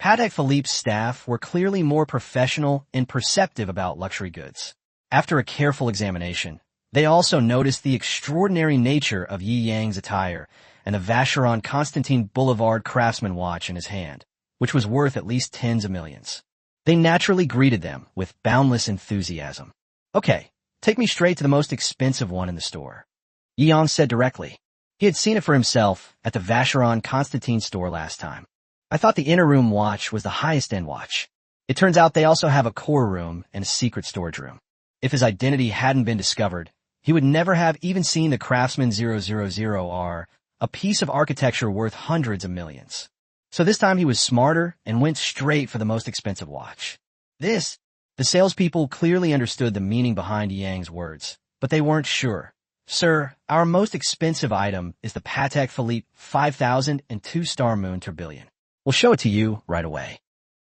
Patek Philippe's staff were clearly more professional and perceptive about luxury goods. After a careful examination, they also noticed the extraordinary nature of Yi Yang's attire and the Vacheron Constantin Boulevard craftsman watch in his hand, which was worth at least tens of millions. They naturally greeted them with boundless enthusiasm. Okay, take me straight to the most expensive one in the store, Yi Yang said directly. He had seen it for himself at the Vacheron Constantin store last time. I thought the inner room watch was the highest-end watch. It turns out they also have a core room and a secret storage room. If his identity hadn't been discovered, he would never have even seen the Craftsman 000R, a piece of architecture worth hundreds of millions. So this time he was smarter and went straight for the most expensive watch. The salespeople clearly understood the meaning behind Yang's words, but they weren't sure. Sir, our most expensive item is the Patek Philippe 5000 and 2-star moon tourbillon. We'll show it to you right away.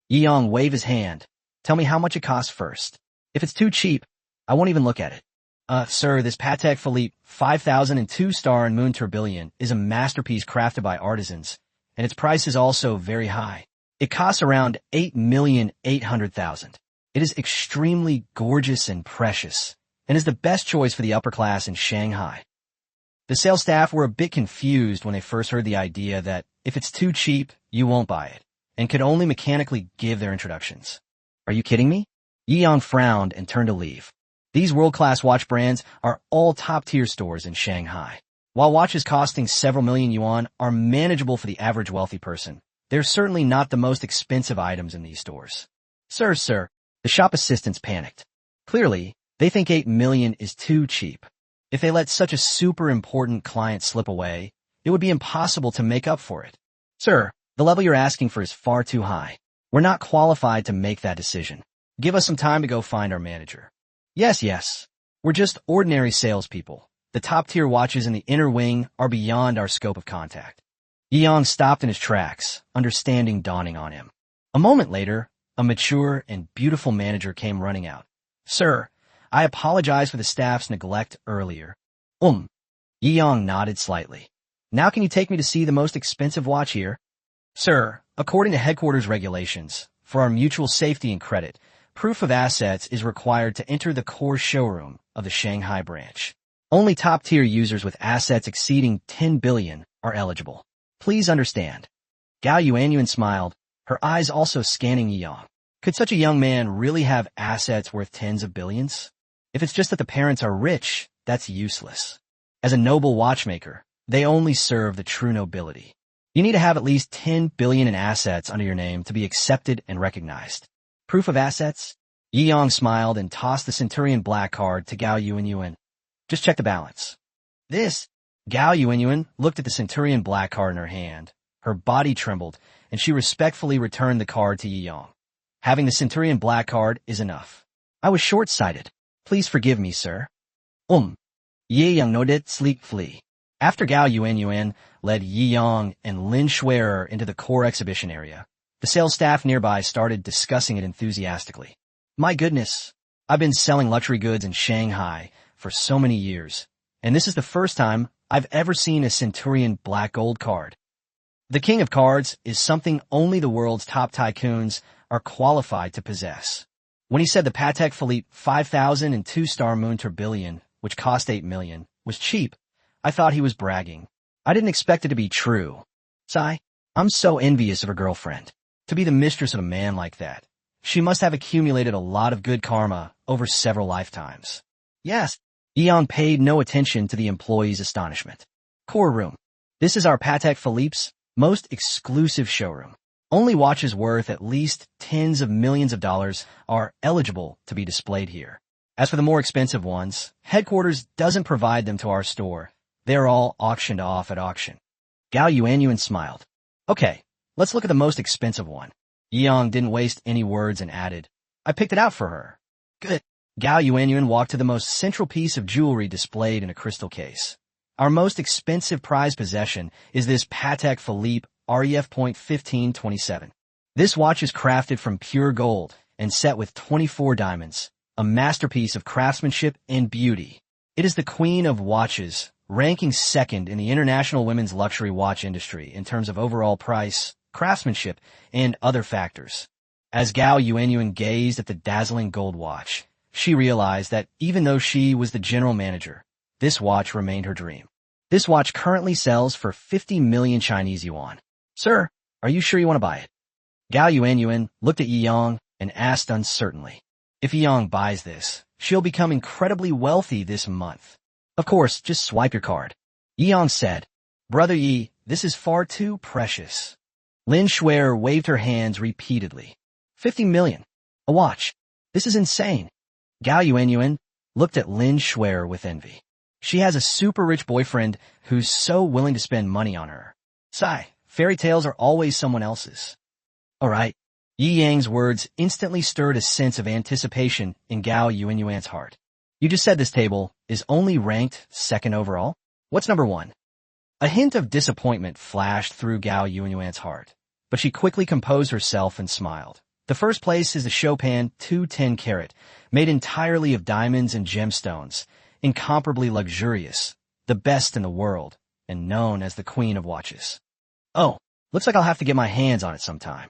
Yi Yang waved his hand. Tell me how much it costs first. If it's too cheap, I won't even look at it. Sir, this Patek Philippe 5000 and 2-star and moon tourbillon is a masterpiece crafted by artisans, and its price is also very high. It costs around 8,800,000. It is extremely gorgeous and precious, and is the best choice for the upper class in Shanghai. The sales staff were a bit confused when they first heard the idea that if it's too cheap, you won't buy it, and could only mechanically give their introductions. Are you kidding me? Yi Yang frowned and turned to leave. These world-class watch brands are all top-tier stores in Shanghai. While watches costing several million yuan are manageable for the average wealthy person, they're certainly not the most expensive items in these stores. Sir, the shop assistants panicked. Clearly, they think 8 million is too cheap. If they let such a super important client slip away, it would be impossible to make up for it. Sir, the level you're asking for is far too high. We're not qualified to make that decision. Give us some time to go find our manager. Yes. We're just ordinary salespeople. The top-tier watches in the inner wing are beyond our scope of contact. Yi Yang stopped in his tracks, understanding dawning on him. A moment later, a mature and beautiful manager came running out. Sir, I apologize for the staff's neglect earlier. Yi Yang nodded slightly. Now can you take me to see the most expensive watch here? Sir, according to headquarters regulations, for our mutual safety and credit, proof of assets is required to enter the core showroom of the Shanghai branch. Only top-tier users with assets exceeding 10 billion are eligible. Please understand. Gao Yuanyuan smiled, her eyes also scanning Yi Yang. Could such a young man really have assets worth tens of billions? If it's just that the parents are rich, that's useless. As a noble watchmaker, they only serve the true nobility. You need to have at least 10 billion in assets under your name to be accepted and recognized. Proof of assets? Yi Yang smiled and tossed the Centurion Black card to Gao Yuanyuan. Just check the balance. Gao Yuanyuan looked at the Centurion Black card in her hand. Her body trembled, and she respectfully returned the card to Yi Yang. Having the Centurion Black card is enough. I was short-sighted. Please forgive me, sir. Yi Yang nodded sleepily. After Gao Yuanyuan led Yi Yang and Lin Shui'er into the core exhibition area, the sales staff nearby started discussing it enthusiastically. My goodness, I've been selling luxury goods in Shanghai for so many years, and this is the first time I've ever seen a Centurion Black Gold card. The king of cards is something only the world's top tycoons are qualified to possess. When he said the Patek Philippe 5000 and 2-star moon tourbillon, which cost 8 million, was cheap, I thought he was bragging. I didn't expect it to be true. Sigh, I'm so envious of her girlfriend. To be the mistress of a man like that, she must have accumulated a lot of good karma over several lifetimes. Yes. Yi Yang paid no attention to the employee's astonishment. Core room. This is our Patek Philippe's most exclusive showroom. Only watches worth at least tens of millions of dollars are eligible to be displayed here. As for the more expensive ones, headquarters doesn't provide them to our store. They're all auctioned off at auction. Gao Yuanyuan smiled. Okay, let's look at the most expensive one. Yi Yang didn't waste any words and added, I picked it out for her. Good. Gao Yuanyuan walked to the most central piece of jewelry displayed in a crystal case. Our most expensive prized possession is this Patek Philippe REF.1527. This watch is crafted from pure gold and set with 24 diamonds, a masterpiece of craftsmanship and beauty. It is the queen of watches, ranking second in the international women's luxury watch industry in terms of overall price, craftsmanship, and other factors. As Gao Yuanyuan gazed at the dazzling gold watch, she realized that even though she was the general manager, this watch remained her dream. This watch currently sells for 50 million Chinese yuan. Sir, are you sure you want to buy it? Gao Yuanyuan looked at Yi Yang and asked uncertainly. If Yi Yang buys this, she'll become incredibly wealthy this month. Of course, just swipe your card. Yi Yang said, Brother Yi, this is far too precious. Lin Shuer waved her hands repeatedly. 50 million. A watch. This is insane. Gao Yuanyuan looked at Lin Shuer with envy. She has a super rich boyfriend who's so willing to spend money on her. Sigh, fairy tales are always someone else's. Alright. Yi Yang's words instantly stirred a sense of anticipation in Gao Yuanyuan's heart. You just said this table is only ranked second overall? What's number one? A hint of disappointment flashed through Gao Yuanyuan's heart, but she quickly composed herself and smiled. The first place is the Chopin 210 carat, made entirely of diamonds and gemstones, incomparably luxurious, the best in the world, and known as the Queen of Watches. Oh, looks like I'll have to get my hands on it sometime.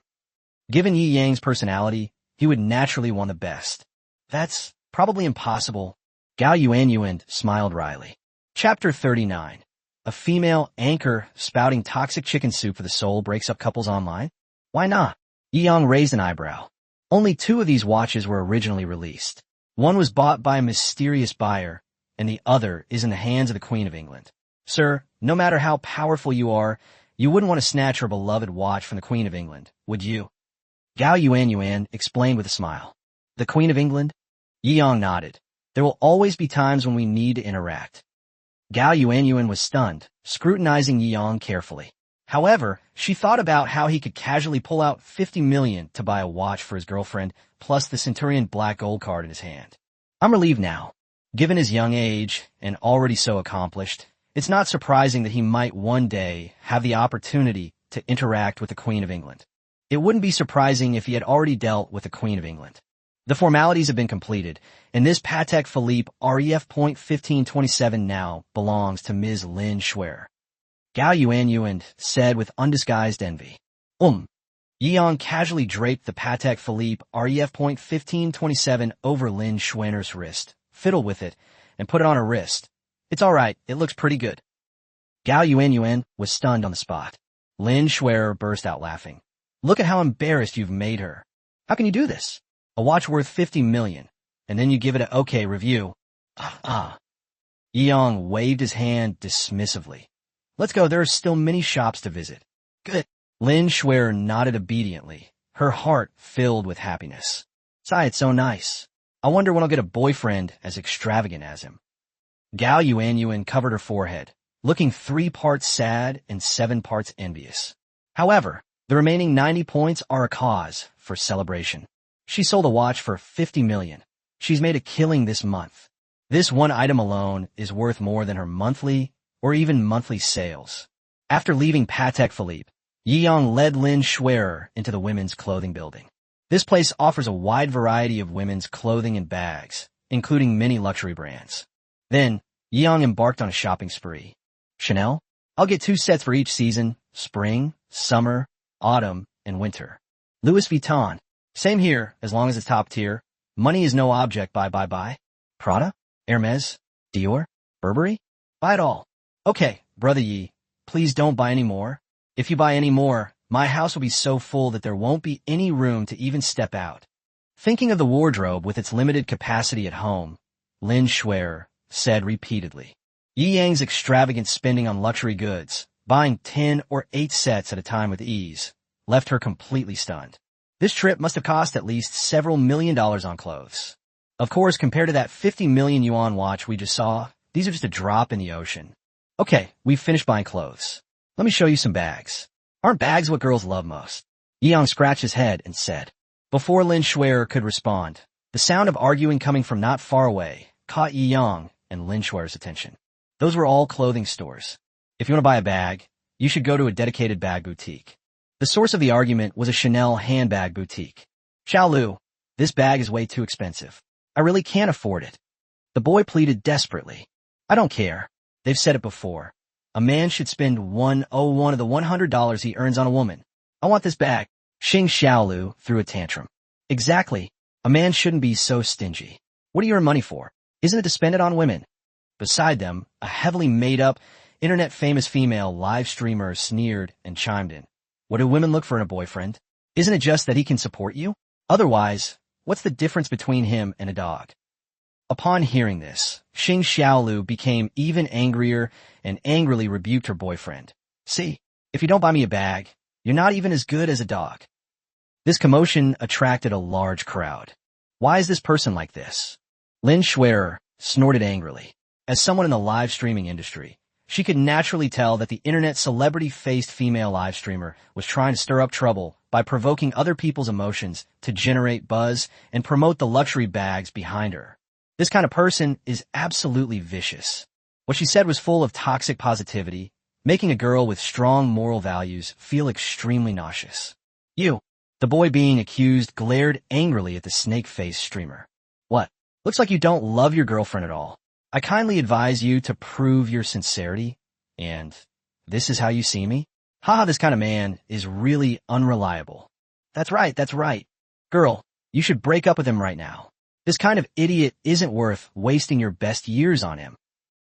Given Yi Yang's personality, he would naturally want the best. That's probably impossible. Gao Yuanyuan smiled wryly. Chapter 39. A female anchor spouting toxic chicken soup for the soul breaks up couples online? Why not? Yi Yang raised an eyebrow. Only 2 of these watches were originally released. One was bought by a mysterious buyer, and the other is in the hands of the Queen of England. Sir, no matter how powerful you are, you wouldn't want to snatch her beloved watch from the Queen of England, would you? Gao Yuanyuan explained with a smile. The Queen of England? Yi Yang nodded. There will always be times when we need to interact. Gao Yuanyuan was stunned, scrutinizing Yi Yang carefully. However, she thought about how he could casually pull out 50 million to buy a watch for his girlfriend, plus the Centurion black gold card in his hand. I'm relieved now. Given his young age, and already so accomplished, it's not surprising that he might one day have the opportunity to interact with the Queen of England. It wouldn't be surprising if he had already dealt with the Queen of England. The formalities have been completed, and this Patek Philippe REF.1527 now belongs to Ms. Lin Shuer. Gao Yuanyuan said with undisguised envy. Yi Yang casually draped the Patek Philippe REF.1527 over Lin Shuer's wrist, fiddled with it, and put it on her wrist. It's alright, it looks pretty good. Gao Yuanyuan was stunned on the spot. Lin Shuer burst out laughing. Look at how embarrassed you've made her. How can you do this? A watch worth 50 million, and then you give it an okay review. Yi Yang waved his hand dismissively. Let's go, there are still many shops to visit. Good. Lin Shuer nodded obediently, her heart filled with happiness. Sigh, it's so nice. I wonder when I'll get a boyfriend as extravagant as him. Gao Yuanyuan covered her forehead, looking 3 parts sad and 7 parts envious. However, the remaining 90 points are a cause for celebration. She sold a watch for 50 million. She's made a killing this month. This one item alone is worth more than her monthly or even monthly sales. After leaving Patek Philippe, Yi Yang led Lin Shuer into the women's clothing building. This place offers a wide variety of women's clothing and bags, including many luxury brands. Then, Yi Yang embarked on a shopping spree. Chanel? I'll get 2 sets for each season, spring, summer, autumn, and winter. Louis Vuitton? Same here, as long as it's top tier. Money is no object, buy. Prada? Hermes? Dior? Burberry? Buy it all. Okay, Brother Yi, please don't buy any more. If you buy any more, my house will be so full that there won't be any room to even step out. Thinking of the wardrobe with its limited capacity at home, Lin Shuer said repeatedly. Yi Yang's extravagant spending on luxury goods, buying 10 or 8 sets at a time with ease, left her completely stunned. This trip must have cost at least several $1 million on clothes. Of course, compared to that 50 million yuan watch we just saw, these are just a drop in the ocean. Okay, we've finished buying clothes. Let me show you some bags. Aren't bags what girls love most? Yi Yang scratched his head and said. Before Lin Shuer could respond, the sound of arguing coming from not far away caught Yi Yang and Lin Shuer's attention. Those were all clothing stores. If you want to buy a bag, you should go to a dedicated bag boutique. The source of the argument was a Chanel handbag boutique. Xiao Lu, this bag is way too expensive. I really can't afford it. The boy pleaded desperately. I don't care. They've said it before. A man should spend 101 of the $100 he earns on a woman. I want this back. Xing Xiaolu threw a tantrum. Exactly. A man shouldn't be so stingy. What do you earn money for? Isn't it to spend it on women? Beside them, a heavily made-up, internet-famous female live streamer sneered and chimed in. What do women look for in a boyfriend? Isn't it just that he can support you? Otherwise, what's the difference between him and a dog? Upon hearing this, Xing Xiaolu became even angrier and angrily rebuked her boyfriend. See, if you don't buy me a bag, you're not even as good as a dog. This commotion attracted a large crowd. Why is this person like this? Lin Schwerer snorted angrily. As someone in the live streaming industry, she could naturally tell that the internet celebrity-faced female live streamer was trying to stir up trouble by provoking other people's emotions to generate buzz and promote the luxury bags behind her. This kind of person is absolutely vicious. What she said was full of toxic positivity, making a girl with strong moral values feel extremely nauseous. You, the boy being accused, glared angrily at the snake-faced streamer. What? Looks like you don't love your girlfriend at all. I kindly advise you to prove your sincerity, and this is how you see me? Haha, this kind of man is really unreliable. That's right. Girl, you should break up with him right now. This kind of idiot isn't worth wasting your best years on him.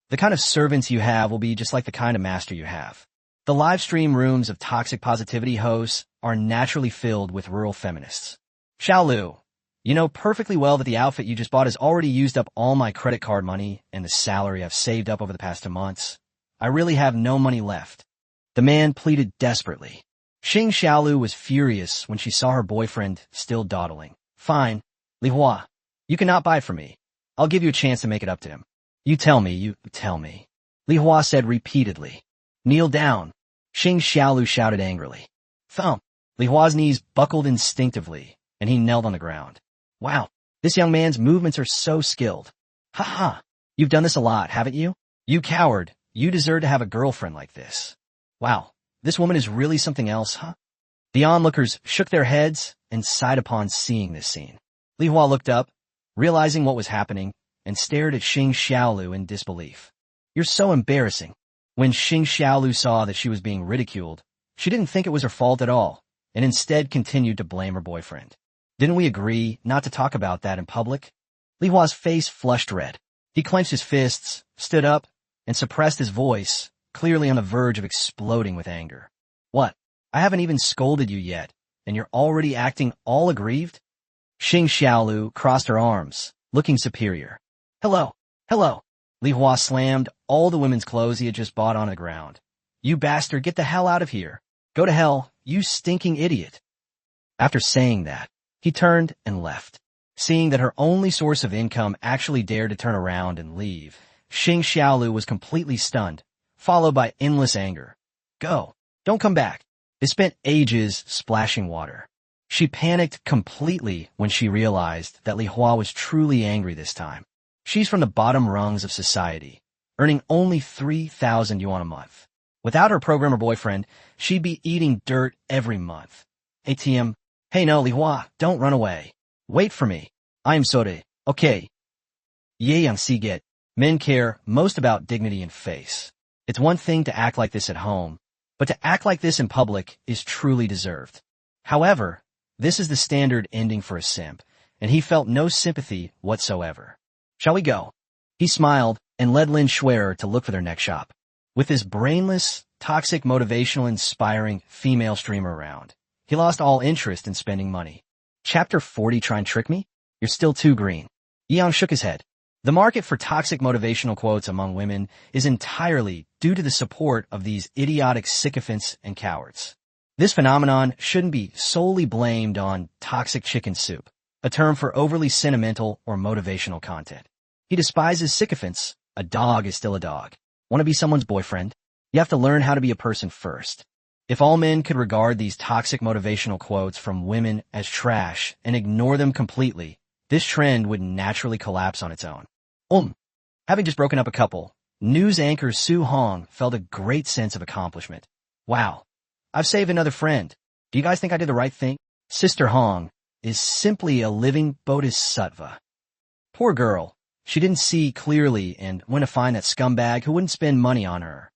The kind of servants you have will be just like the kind of master you have. The live stream rooms of toxic positivity hosts are naturally filled with rural feminists. Xiaolu, you know perfectly well that the outfit you just bought has already used up all my credit card money and the salary I've saved up over the past 2 months. I really have no money left. The man pleaded desperately. Xing Xiaolu was furious when she saw her boyfriend still dawdling. Fine, Li Hua. You cannot buy it from me. I'll give you a chance to make it up to him. You tell me. Li Hua said repeatedly. Kneel down. Xing Xiaolu shouted angrily. Thump. Li Hua's knees buckled instinctively, and he knelt on the ground. Wow, this young man's movements are so skilled. Ha ha. You've done this a lot, haven't you? You coward. You deserve to have a girlfriend like this. Wow, this woman is really something else, huh? The onlookers shook their heads and sighed upon seeing this scene. Li Hua looked up, realizing what was happening, and stared at Xing Xiaolu in disbelief. You're so embarrassing. When Xing Xiaolu saw that she was being ridiculed, she didn't think it was her fault at all, and instead continued to blame her boyfriend. Didn't we agree not to talk about that in public? Li Hua's face flushed red. He clenched his fists, stood up, and suppressed his voice, clearly on the verge of exploding with anger. What? I haven't even scolded you yet, and you're already acting all aggrieved? Xing Xiaolu crossed her arms, looking superior. Hello. Li Hua slammed all the women's clothes he had just bought on the ground. You bastard, get the hell out of here. Go to hell, you stinking idiot. After saying that, he turned and left. Seeing that her only source of income actually dared to turn around and leave, Xing Xiaolu was completely stunned, followed by endless anger. Go. Don't come back. They spent ages splashing water. She panicked completely when she realized that Li Hua was truly angry this time. She's from the bottom rungs of society, earning only 3,000 yuan a month. Without her programmer boyfriend, she'd be eating dirt every month. ATM. Hey no, Li Hua, don't run away. Wait for me. I'm sorry. Okay. Yang Siget. Men care most about dignity and face. It's one thing to act like this at home, but to act like this in public is truly deserved. However, this is the standard ending for a simp, and he felt no sympathy whatsoever. Shall we go? He smiled and led Lin Schwerer to look for their next shop. With this brainless, toxic, motivational, inspiring female streamer around, he lost all interest in spending money. Chapter 40, Try and Trick Me? You're still too green. Yang shook his head. The market for toxic motivational quotes among women is entirely due to the support of these idiotic sycophants and cowards. This phenomenon shouldn't be solely blamed on toxic chicken soup, a term for overly sentimental or motivational content. He despises sycophants. A dog is still a dog. Want to be someone's boyfriend? You have to learn how to be a person first. If all men could regard these toxic motivational quotes from women as trash and ignore them completely, this trend would naturally collapse on its own. Having just broken up a couple, news anchor Su Hong felt a great sense of accomplishment. Wow, I've saved another friend. Do you guys think I did the right thing? Sister Hong is simply a living bodhisattva. Poor girl. She didn't see clearly and went to find that scumbag who wouldn't spend money on her.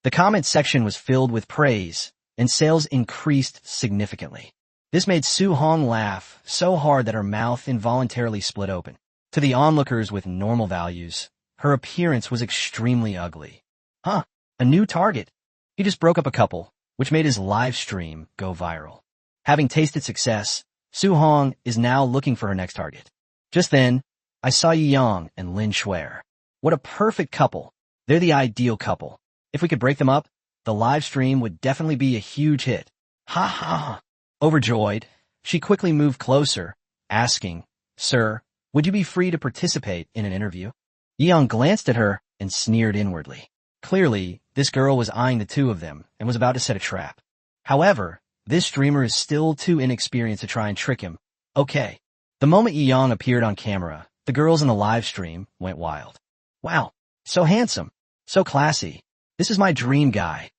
The comment section was filled with praise, and sales increased significantly. This made Su Hong laugh so hard that her mouth involuntarily split open. To the onlookers with normal values, her appearance was extremely ugly. Huh, a new target. He just broke up a couple, which made his live stream go viral. Having tasted success, Su Hong is now looking for her next target. Just then, I saw Yi Yang and Lin Shuer. What a perfect couple. They're the ideal couple. If we could break them up, the live stream would definitely be a huge hit. Ha ha. Overjoyed, she quickly moved closer, asking, "Sir, would you be free to participate in an interview?" Yi Yang glanced at her and sneered inwardly. Clearly, this girl was eyeing the two of them and was about to set a trap. However, this streamer is still too inexperienced to try and trick him. Okay. The moment Yi Yang appeared on camera, the girls in the live stream went wild. Wow, so handsome, so classy. This is my dream guy.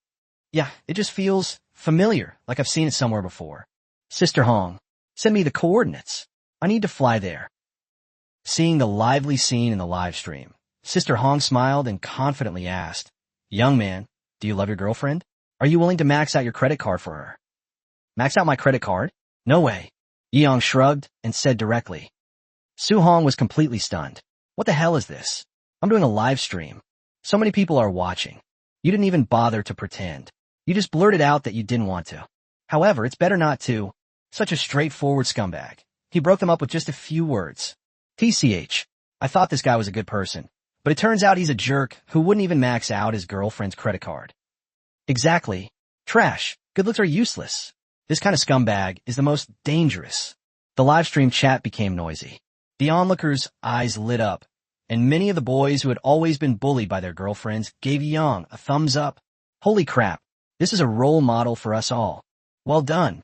Yeah, it just feels familiar, like I've seen it somewhere before. Sister Hong, send me the coordinates. I need to fly there. Seeing the lively scene in the live stream, Sister Hong smiled and confidently asked, "Young man, do you love your girlfriend? Are you willing to max out your credit card for her?" Max out my credit card? No way. Yi Yang shrugged and said directly. Su Hong was completely stunned. What the hell is this? I'm doing a live stream. So many people are watching. You didn't even bother to pretend. You just blurted out that you didn't want to. However, it's better not to. Such a straightforward scumbag. He broke them up with just a few words. TCH, I thought this guy was a good person, but it turns out he's a jerk who wouldn't even max out his girlfriend's credit card. Exactly. Trash. Good looks are useless. This kind of scumbag is the most dangerous. The live stream chat became noisy. The onlookers' eyes lit up, and many of the boys who had always been bullied by their girlfriends gave Yang a thumbs up. Holy crap. This is a role model for us all. Well done.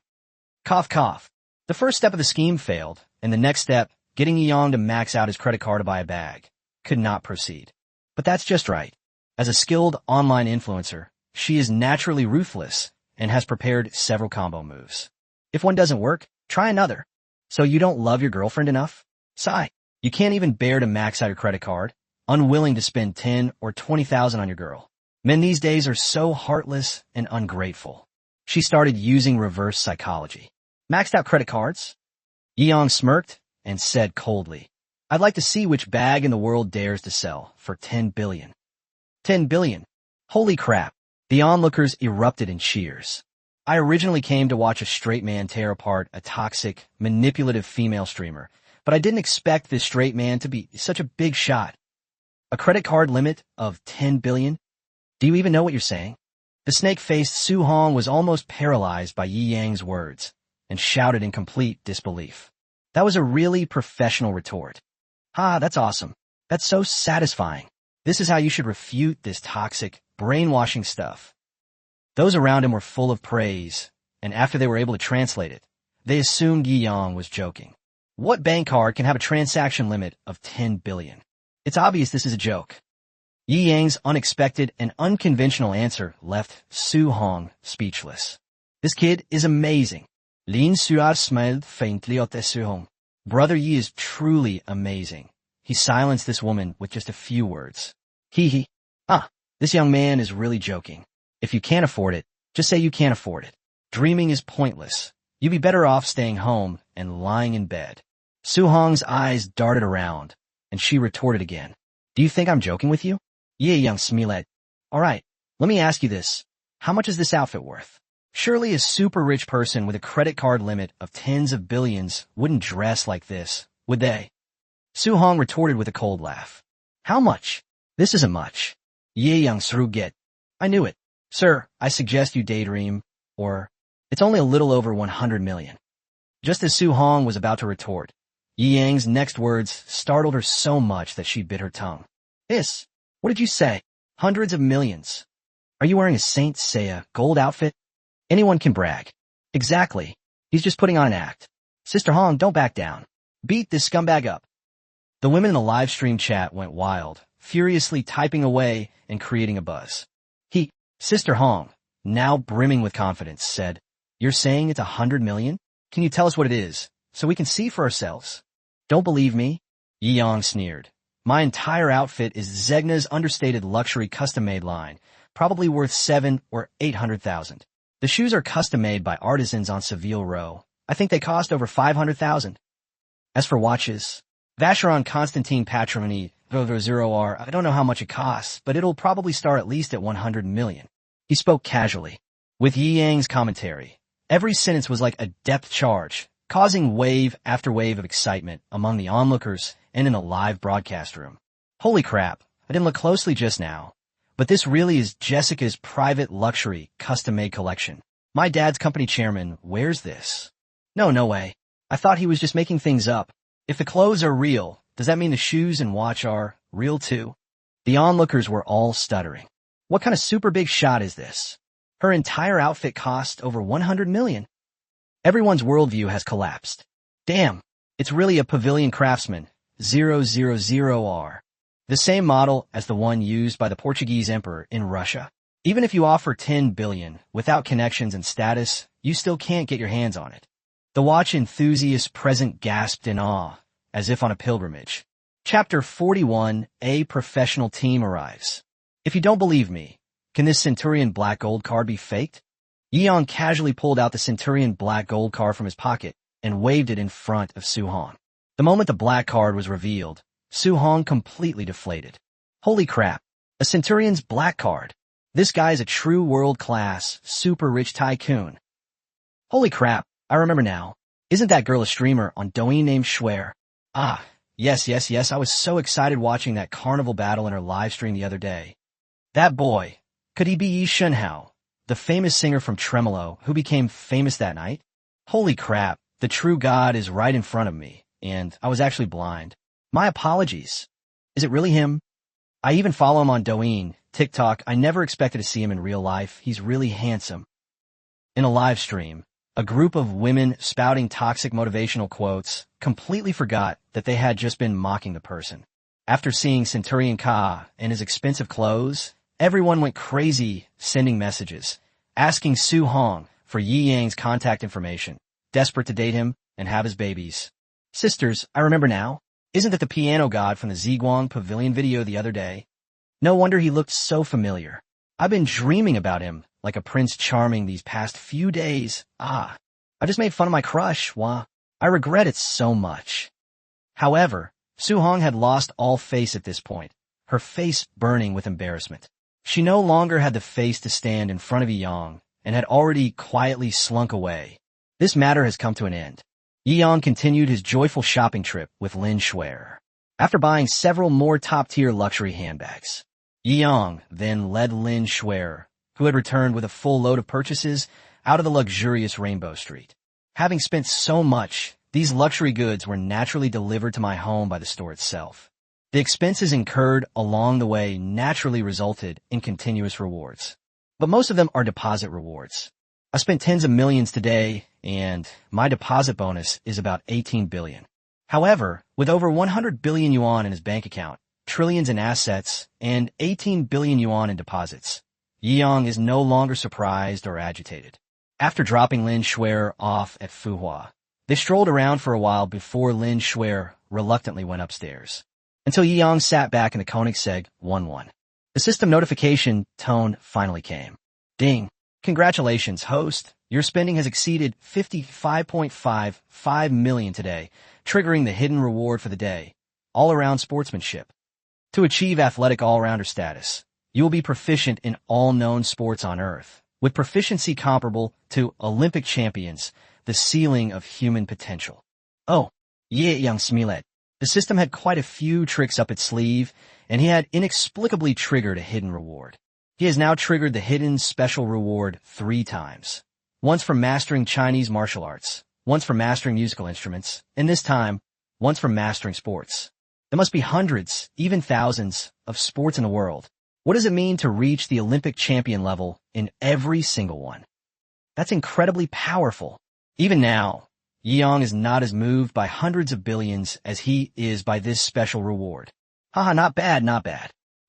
Cough cough. The first step of the scheme failed, and the next step, getting Yang to max out his credit card to buy a bag, could not proceed. But that's just right. As a skilled online influencer, she is naturally ruthless and has prepared several combo moves. If one doesn't work, try another. So you don't love your girlfriend enough? Sigh. You can't even bear to max out your credit card, unwilling to spend 10 or 20,000 on your girl. Men these days are so heartless and ungrateful. She started using reverse psychology. Maxed out credit cards? Yi Yang smirked and said coldly, "I'd like to see which bag in the world dares to sell for 10 billion. 10 billion. Holy crap. The onlookers erupted in cheers. I originally came to watch a straight man tear apart a toxic, manipulative female streamer, but I didn't expect this straight man to be such a big shot. A credit card limit of 10 billion? Do you even know what you're saying?" The snake-faced Su Hong was almost paralyzed by Yi Yang's words and shouted in complete disbelief. That was a really professional retort. "Ha, that's awesome. That's so satisfying. This is how you should refute this toxic, brainwashing stuff." Those around him were full of praise, and after they were able to translate it, they assumed Yi Yang was joking. What bank card can have a transaction limit of 10 billion? It's obvious this is a joke. Yi Yang's unexpected and unconventional answer left Su Hong speechless. This kid is amazing. Lin Shuer smiled faintly at Su Hong. Brother Yi is truly amazing. He silenced this woman with just a few words. Hee hee. This young man is really joking. If you can't afford it, just say you can't afford it. Dreaming is pointless. You'd be better off staying home and lying in bed. Su Hong's eyes darted around, and she retorted again. "Do you think I'm joking with you?" "Yeah, young Smilet. All right, let me ask you this. How much is this outfit worth?" Surely a super rich person with a credit card limit of tens of billions wouldn't dress like this, would they? Su Hong retorted with a cold laugh. "How much? This isn't much." "Ye young Sruget. I knew it. Sir, I suggest you daydream, or it's only a little over 100 million. Just as Su Hong was about to retort, Yi Yang's next words startled her so much that she bit her tongue. What did you say? Hundreds of millions. Are you wearing a Saint Seiya gold outfit? Anyone can brag. Exactly. He's just putting on an act. Sister Hong, don't back down. Beat this scumbag up. The women in the live stream chat went wild, furiously typing away and creating a buzz. Sister Hong, now brimming with confidence, said, "You're saying it's 100 million? Can you tell us what it is, so we can see for ourselves?" "Don't believe me?" Yi Yang sneered. "My entire outfit is Zegna's understated luxury custom-made line, probably worth 7 or 800,000. The shoes are custom-made by artisans on Seville Row. I think they cost over 500,000. As for watches, Vacheron Constantin Patrimony 00R, I don't know how much it costs, but it'll probably start at least at 100 million. He spoke casually. With Yi Yang's commentary, every sentence was like a depth charge, causing wave after wave of excitement among the onlookers and in the live broadcast room. Holy crap, I didn't look closely just now, but this really is Jessica's private luxury custom-made collection. My dad's company chairman wears this. No way. I thought he was just making things up. If the clothes are real, does that mean the shoes and watch are real too? The onlookers were all stuttering. What kind of super big shot is this? Her entire outfit cost over 100 million. Everyone's worldview has collapsed. Damn, it's really a Pavilion Craftsman 000R. The same model as the one used by the Portuguese emperor in Russia. Even if you offer 10 billion without connections and status, you still can't get your hands on it. The watch enthusiast present gasped in awe, as if on a pilgrimage. Chapter 41, A Professional Team Arrives. If you don't believe me, can this Centurion Black Gold card be faked? Yeon casually pulled out the Centurion Black Gold card from his pocket and waved it in front of Su-hong. The moment the black card was revealed, Su-hong completely deflated. Holy crap, a Centurion's black card. This guy's a true world-class, super rich tycoon. Holy crap, I remember now. Isn't that girl a streamer on Douyin named Schwer? Ah, yes, I was so excited watching that carnival battle in her live stream the other day. That boy, could he be Yi Shunhao, the famous singer from Tremolo who became famous that night? Holy crap, the true god is right in front of me, and I was actually blind. My apologies. Is it really him? I even follow him on Douyin, TikTok. I never expected to see him in real life. He's really handsome. In a live stream, a group of women spouting toxic motivational quotes completely forgot that they had just been mocking the person. After seeing Centurion Ka and his expensive clothes, everyone went crazy sending messages, asking Su-hong for Yi Yang's contact information, desperate to date him and have his babies. Sisters, I remember now. Isn't that the piano god from the Ziguang Pavilion video the other day? No wonder he looked so familiar. I've been dreaming about him like a Prince Charming these past few days. I just made fun of my crush, wah. I regret it so much. However, Su-hong had lost all face at this point, her face burning with embarrassment. She no longer had the face to stand in front of Yi-yang and had already quietly slunk away. This matter has come to an end. Yi-yang continued his joyful shopping trip with Lin Schwer. After buying several more top-tier luxury handbags, Yi-yang then led Lin Schwer, who had returned with a full load of purchases, out of the luxurious Rainbow Street. Having spent so much, these luxury goods were naturally delivered to my home by the store itself. The expenses incurred along the way naturally resulted in continuous rewards. But most of them are deposit rewards. I spent tens of millions today, and my deposit bonus is about 18 billion. However, with over 100 billion yuan in his bank account, trillions in assets, and 18 billion yuan in deposits, Yi-yang is no longer surprised or agitated. After dropping Lin Schwer off at Fuhua, they strolled around for a while before Lin Schwer reluctantly went upstairs, until Yi-yang sat back in the Koenigsegg 1-1. The system notification tone finally came. Ding. Congratulations, host. Your spending has exceeded 55.55 million today, triggering the hidden reward for the day, all-around sportsmanship. To achieve athletic all-rounder status, you will be proficient in all known sports on Earth, with proficiency comparable to Olympic champions, the ceiling of human potential. Oh, young Smilet. The system had quite a few tricks up its sleeve, and he had inexplicably triggered a hidden reward. He has now triggered the hidden special reward 3 times. Once for mastering Chinese martial arts, once for mastering musical instruments, and this time, once for mastering sports. There must be hundreds, even thousands, of sports in the world. What does it mean to reach the Olympic champion level in every single one? That's incredibly powerful. Even now, Yi-yang is not as moved by hundreds of billions as he is by this special reward. Haha, not bad.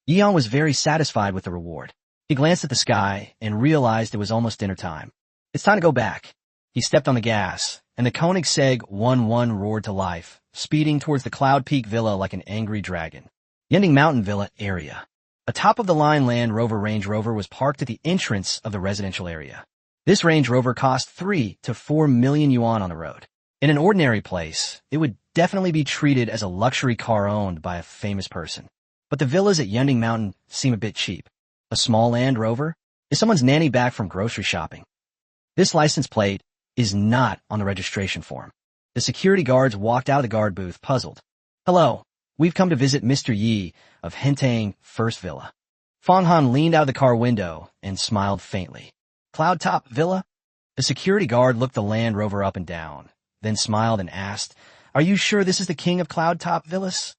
Yi-yang was very satisfied with the reward. He glanced at the sky and realized it was almost dinner time. It's time to go back. He stepped on the gas, and the Koenigsegg 1-1 roared to life, speeding towards the Cloud Peak Villa like an angry dragon. Yending Mountain Villa area. A top-of-the-line Land Rover Range Rover was parked at the entrance of the residential area. This Range Rover cost 3 to 4 million yuan on the road. In an ordinary place, it would definitely be treated as a luxury car owned by a famous person. But the villas at Yunding Mountain seem a bit cheap. A small Land Rover? Is someone's nanny back from grocery shopping? This license plate is not on the registration form. The security guards walked out of the guard booth puzzled. Hello, we've come to visit Mr. Yi of Hentang First Villa. Fong Han leaned out of the car window and smiled faintly. Cloud Top Villa? The security guard looked the Land Rover up and down, then smiled and asked, Are you sure this is the king of Cloud Top Villas?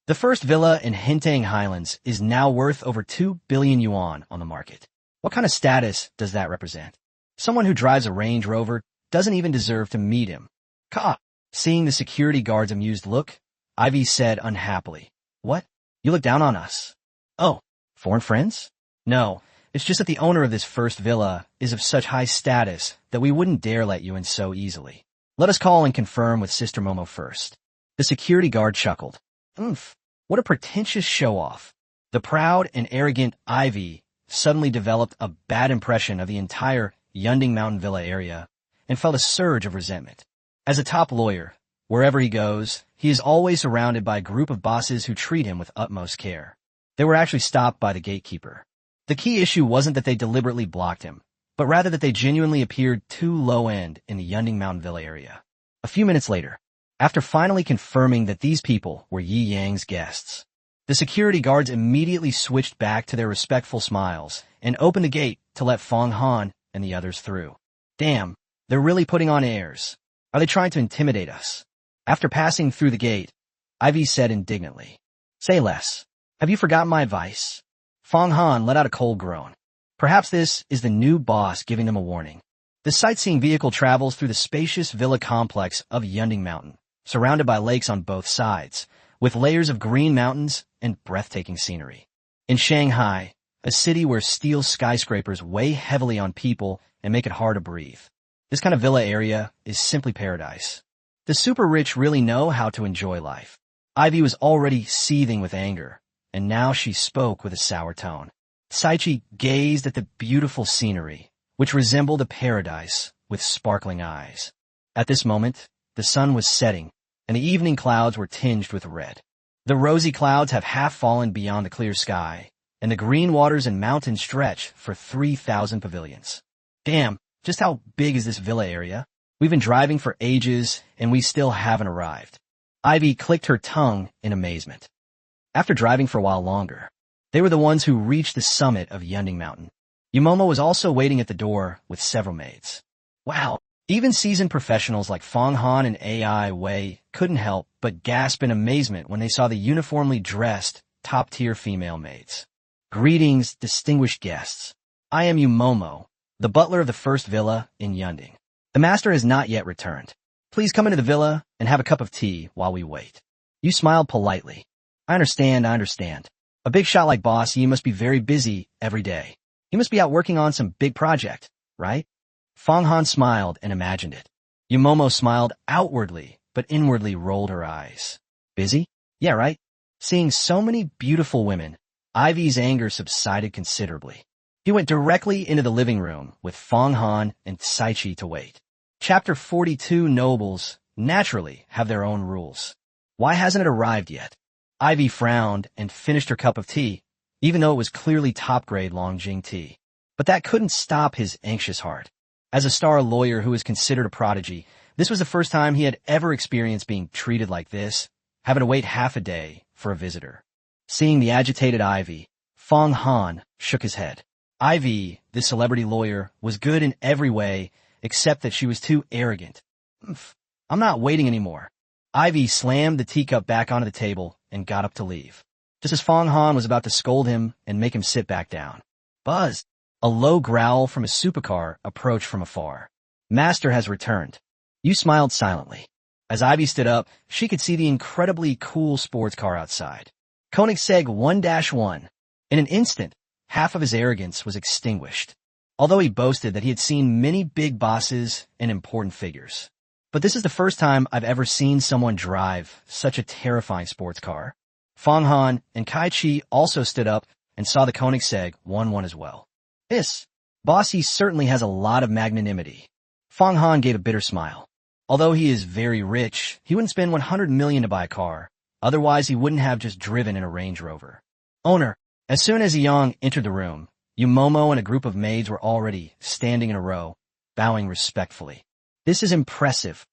The first villa in Hentang Highlands is now worth over 2 billion yuan on the market. What kind of status does that represent? Someone who drives a Range Rover doesn't even deserve to meet him. Ka! Seeing the security guard's amused look, Ivy said unhappily, What? You look down on us. Oh, foreign friends? No, it's just that the owner of this first villa is of such high status that we wouldn't dare let you in so easily. Let us call and confirm with Sister Momo first. The security guard chuckled. Oomph, what a pretentious show-off. The proud and arrogant Ivy suddenly developed a bad impression of the entire Yunding Mountain Villa area and felt a surge of resentment. As a top lawyer, wherever he goes, he is always surrounded by a group of bosses who treat him with utmost care. They were actually stopped by the gatekeeper. The key issue wasn't that they deliberately blocked him, but rather that they genuinely appeared too low-end in the Yunding Mountain Villa area. A few minutes later, after finally confirming that these people were Yi Yang's guests, the security guards immediately switched back to their respectful smiles and opened the gate to let Fong Han and the others through. Damn, they're really putting on airs. Are they trying to intimidate us? After passing through the gate, Ivy said indignantly, Say less. Have you forgotten my advice? Fong Han let out a cold groan. Perhaps this is the new boss giving them a warning. The sightseeing vehicle travels through the spacious villa complex of Yunding Mountain, surrounded by lakes on both sides, with layers of green mountains and breathtaking scenery. In Shanghai, a city where steel skyscrapers weigh heavily on people and make it hard to breathe, this kind of villa area is simply paradise. The super rich really know how to enjoy life. Ivy was already seething with anger, and now she spoke with a sour tone. Saichi gazed at the beautiful scenery, which resembled a paradise with sparkling eyes. At this moment, the sun was setting, and the evening clouds were tinged with red. The rosy clouds have half fallen beyond the clear sky, and the green waters and mountains stretch for 3,000 pavilions. Damn, just how big is this villa area? We've been driving for ages, and we still haven't arrived. Ivy clicked her tongue in amazement. After driving for a while longer, they were the ones who reached the summit of Yunding Mountain. Yumomo was also waiting at the door with several maids. Wow, even seasoned professionals like Fong Han and AI Wei couldn't help but gasp in amazement when they saw the uniformly dressed, top-tier female maids. Greetings, distinguished guests. I am Yumomo, the butler of the first villa in Yunding. The master has not yet returned. Please come into the villa and have a cup of tea while we wait. You smiled politely. I understand. A big shot like Boss Yi must be very busy every day. He must be out working on some big project, right? Fong Han smiled and imagined it. Yumomo smiled outwardly, but inwardly rolled her eyes. Busy? Yeah, right? Seeing so many beautiful women, Ivy's anger subsided considerably. He went directly into the living room with Fong Han and Saichi to wait. Chapter 42 Nobles naturally have their own rules. Why hasn't it arrived yet? Ivy frowned and finished her cup of tea, even though it was clearly top-grade Longjing tea. But that couldn't stop his anxious heart. As a star lawyer who is considered a prodigy, this was the first time he had ever experienced being treated like this, having to wait half a day for a visitor. Seeing the agitated Ivy, Fong Han shook his head. Ivy, the celebrity lawyer, was good in every way, except that she was too arrogant. I'm not waiting anymore. Ivy slammed the teacup back onto the table and got up to leave, just as Fong Han was about to scold him and make him sit back down. Buzz! A low growl from a supercar approached from afar. Master has returned. You smiled silently. As Ivy stood up, she could see the incredibly cool sports car outside. Koenigsegg 1-1. In an instant, half of his arrogance was extinguished, although he boasted that he had seen many big bosses and important figures. But this is the first time I've ever seen someone drive such a terrifying sports car. Fong Han and Kai Chi also stood up and saw the Koenigsegg 1-1 as well. Boss, he certainly has a lot of magnanimity. Fong Han gave a bitter smile. Although he is very rich, he wouldn't spend 100 million to buy a car. Otherwise, he wouldn't have just driven in a Range Rover. Owner. As soon as Yang entered the room, Yumomo and a group of maids were already standing in a row, bowing respectfully. This is impressive.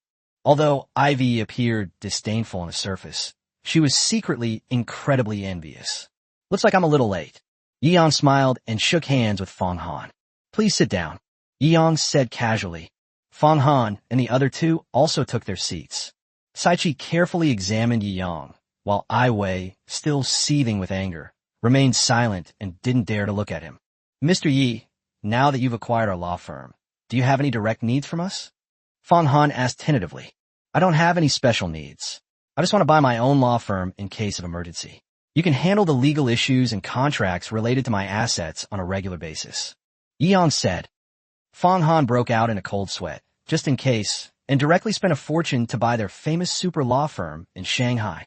Although Ivy appeared disdainful on the surface, she was secretly incredibly envious. Looks like I'm a little late. Yang smiled and shook hands with Fong Han. Please sit down, Yang said casually. Fong Han and the other two also took their seats. Saichi carefully examined Yang, while Ai Wei, still seething with anger, remained silent and didn't dare to look at him. Mr. Yi, now that you've acquired our law firm, do you have any direct needs from us? Fong Han asked tentatively. I don't have any special needs. I just want to buy my own law firm in case of emergency. You can handle the legal issues and contracts related to my assets on a regular basis. Yang said. Fong Han broke out in a cold sweat, just in case, and directly spent a fortune to buy their famous super law firm in Shanghai.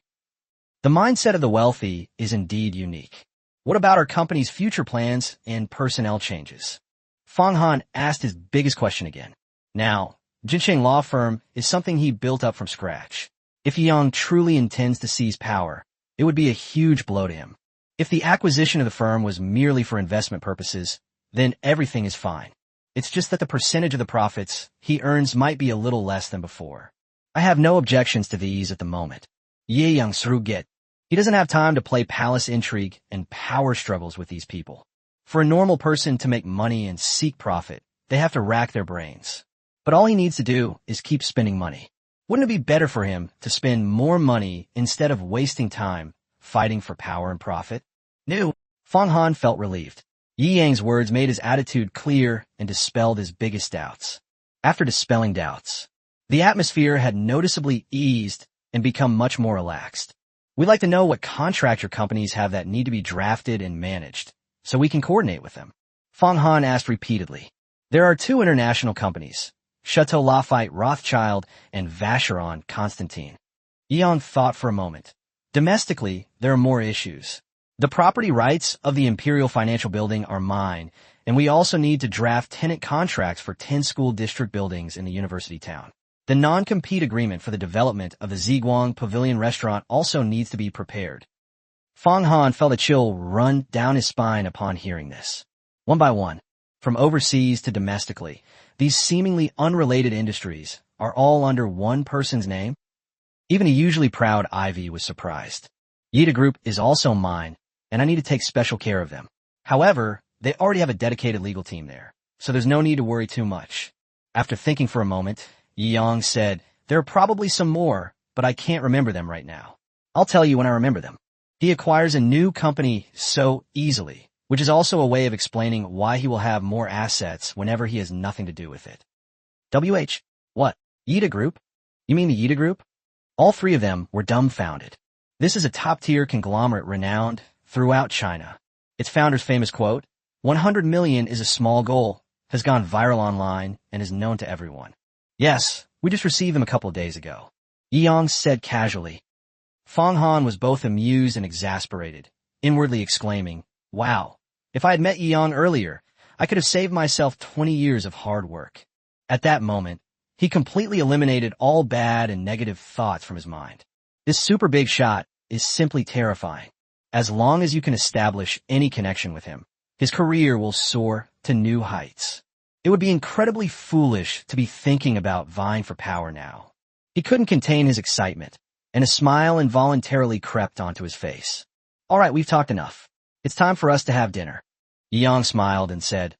The mindset of the wealthy is indeed unique. What about our company's future plans and personnel changes? Fong Han asked his biggest question again. Now, Jinsheng Law Firm is something he built up from scratch. If Yang truly intends to seize power, it would be a huge blow to him. If the acquisition of the firm was merely for investment purposes, then everything is fine. It's just that the percentage of the profits he earns might be a little less than before. I have no objections to these at the moment. Ye Yang Sruget. He doesn't have time to play palace intrigue and power struggles with these people. For a normal person to make money and seek profit, they have to rack their brains. But all he needs to do is keep spending money. Wouldn't it be better for him to spend more money instead of wasting time fighting for power and profit? No. Fong Han felt relieved. Yi Yang's words made his attitude clear and dispelled his biggest doubts. After dispelling doubts, the atmosphere had noticeably eased and become much more relaxed. We'd like to know what contractor companies have that need to be drafted and managed, so we can coordinate with them. Fong Han asked repeatedly. There are two international companies, Chateau Lafayette Rothschild and Vacheron Constantine. Yang thought for a moment. Domestically, there are more issues. The property rights of the Imperial Financial Building are mine, and we also need to draft tenant contracts for 10 school district buildings in the university town. The non-compete agreement for the development of the Ziguang Pavilion restaurant also needs to be prepared. Fong Han felt a chill run down his spine upon hearing this. One by one, from overseas to domestically, these seemingly unrelated industries are all under one person's name? Even a usually proud Ivy was surprised. Yida Group is also mine, and I need to take special care of them. However, they already have a dedicated legal team there, so there's no need to worry too much. After thinking for a moment, Yang said, there are probably some more, but I can't remember them right now. I'll tell you when I remember them. He acquires a new company so easily, which is also a way of explaining why he will have more assets whenever he has nothing to do with it. WH. What? Yida Group? You mean the Yida Group? All three of them were dumbfounded. This is a top-tier conglomerate renowned throughout China. Its founder's famous quote, 100 million is a small goal, has gone viral online and is known to everyone. Yes, we just received them a couple of days ago. Yang said casually. Fong Han was both amused and exasperated, inwardly exclaiming, wow, if I had met Yang earlier, I could have saved myself 20 years of hard work. At that moment, he completely eliminated all bad and negative thoughts from his mind. This super big shot is simply terrifying. As long as you can establish any connection with him, his career will soar to new heights. It would be incredibly foolish to be thinking about vying for power now. He couldn't contain his excitement, and a smile involuntarily crept onto his face. All right, we've talked enough. It's time for us to have dinner. Yang smiled and said,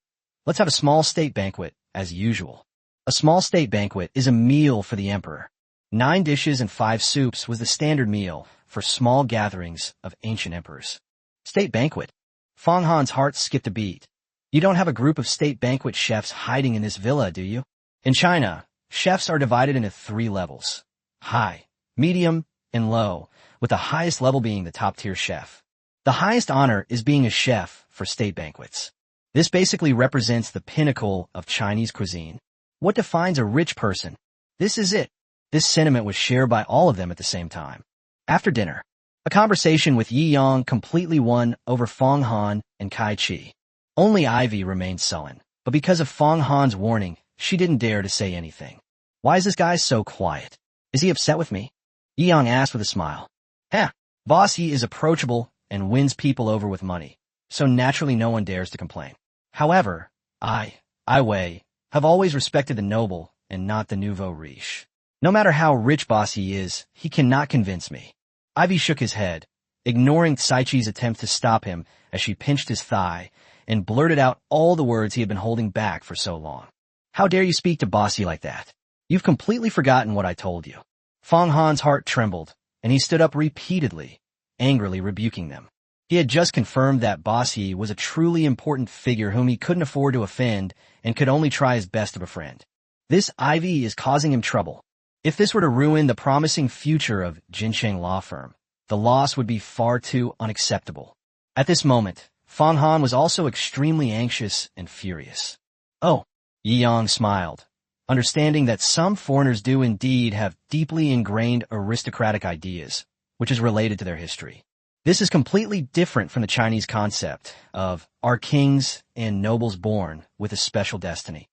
let's have a small state banquet, as usual. A small state banquet is a meal for the emperor. 9 dishes and 5 soups was the standard meal for small gatherings of ancient emperors. State banquet. Fong Han's heart skipped a beat. You don't have a group of state banquet chefs hiding in this villa, do you? In China, chefs are divided into 3 levels. High, medium, and low, with the highest level being the top-tier chef. The highest honor is being a chef for state banquets. This basically represents the pinnacle of Chinese cuisine. What defines a rich person? This is it. This sentiment was shared by all of them at the same time. After dinner, a conversation with Yi Yang completely won over Fong Han and Kai Chi. Only Ivy remained sullen. But because of Fong Han's warning, she didn't dare to say anything. Why is this guy so quiet? Is he upset with me? Yi Yang asked with a smile. Heh, boss Yi is approachable and wins people over with money, so naturally no one dares to complain. However, I Wei, have always respected the noble and not the nouveau riche. No matter how rich boss Yi is, he cannot convince me. Ivy shook his head, ignoring Saichi's attempt to stop him as she pinched his thigh and blurted out all the words he had been holding back for so long. How dare you speak to boss Yi like that? You've completely forgotten what I told you. Fong Han's heart trembled, and he stood up repeatedly, angrily rebuking them. He had just confirmed that boss Yi was a truly important figure whom he couldn't afford to offend and could only try his best to befriend. This Ivy is causing him trouble. If this were to ruin the promising future of Jinsheng law firm, the loss would be far too unacceptable. At this moment, Fong Han was also extremely anxious and furious. Oh, Yi Yang smiled, understanding that some foreigners do indeed have deeply ingrained aristocratic ideas, which is related to their history. This is completely different from the Chinese concept of our kings and nobles born with a special destiny.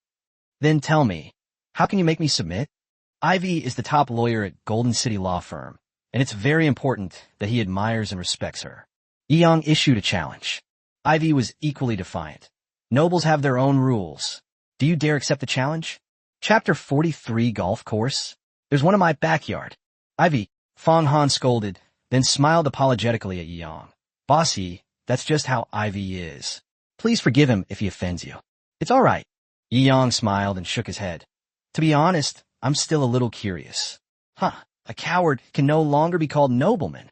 Then tell me, how can you make me submit? Ivy is the top lawyer at Golden City Law Firm, and it's very important that he admires and respects her. Yi Yang issued a challenge. Ivy was equally defiant. Nobles have their own rules. Do you dare accept the challenge? Chapter 43 Golf Course. There's one in my backyard. Ivy, Fong Han scolded, then smiled apologetically at Yi Yang. Boss Yi, that's just how Ivy is. Please forgive him if he offends you. It's all right. Yi Yang smiled and shook his head. To be honest, I'm still a little curious. A coward can no longer be called nobleman.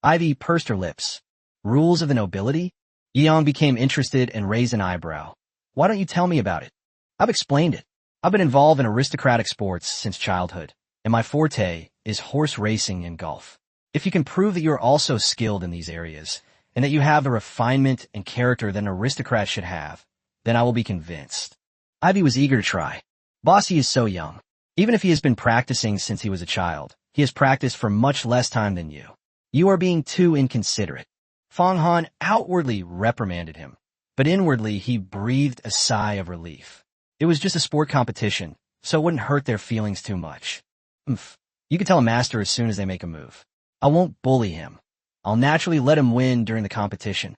Ivy pursed her lips. Rules of the nobility? Yi Yang became interested and raised an eyebrow. Why don't you tell me about it? I've explained it. I've been involved in aristocratic sports since childhood, and my forte is horse racing and golf. If you can prove that you're also skilled in these areas, and that you have the refinement and character that an aristocrat should have, then I will be convinced. Ivy was eager to try. Bossy is so young. Even if he has been practicing since he was a child, he has practiced for much less time than you. You are being too inconsiderate. Fong Han outwardly reprimanded him, but inwardly he breathed a sigh of relief. It was just a sport competition, so it wouldn't hurt their feelings too much. You can tell a master as soon as they make a move. I won't bully him. I'll naturally let him win during the competition.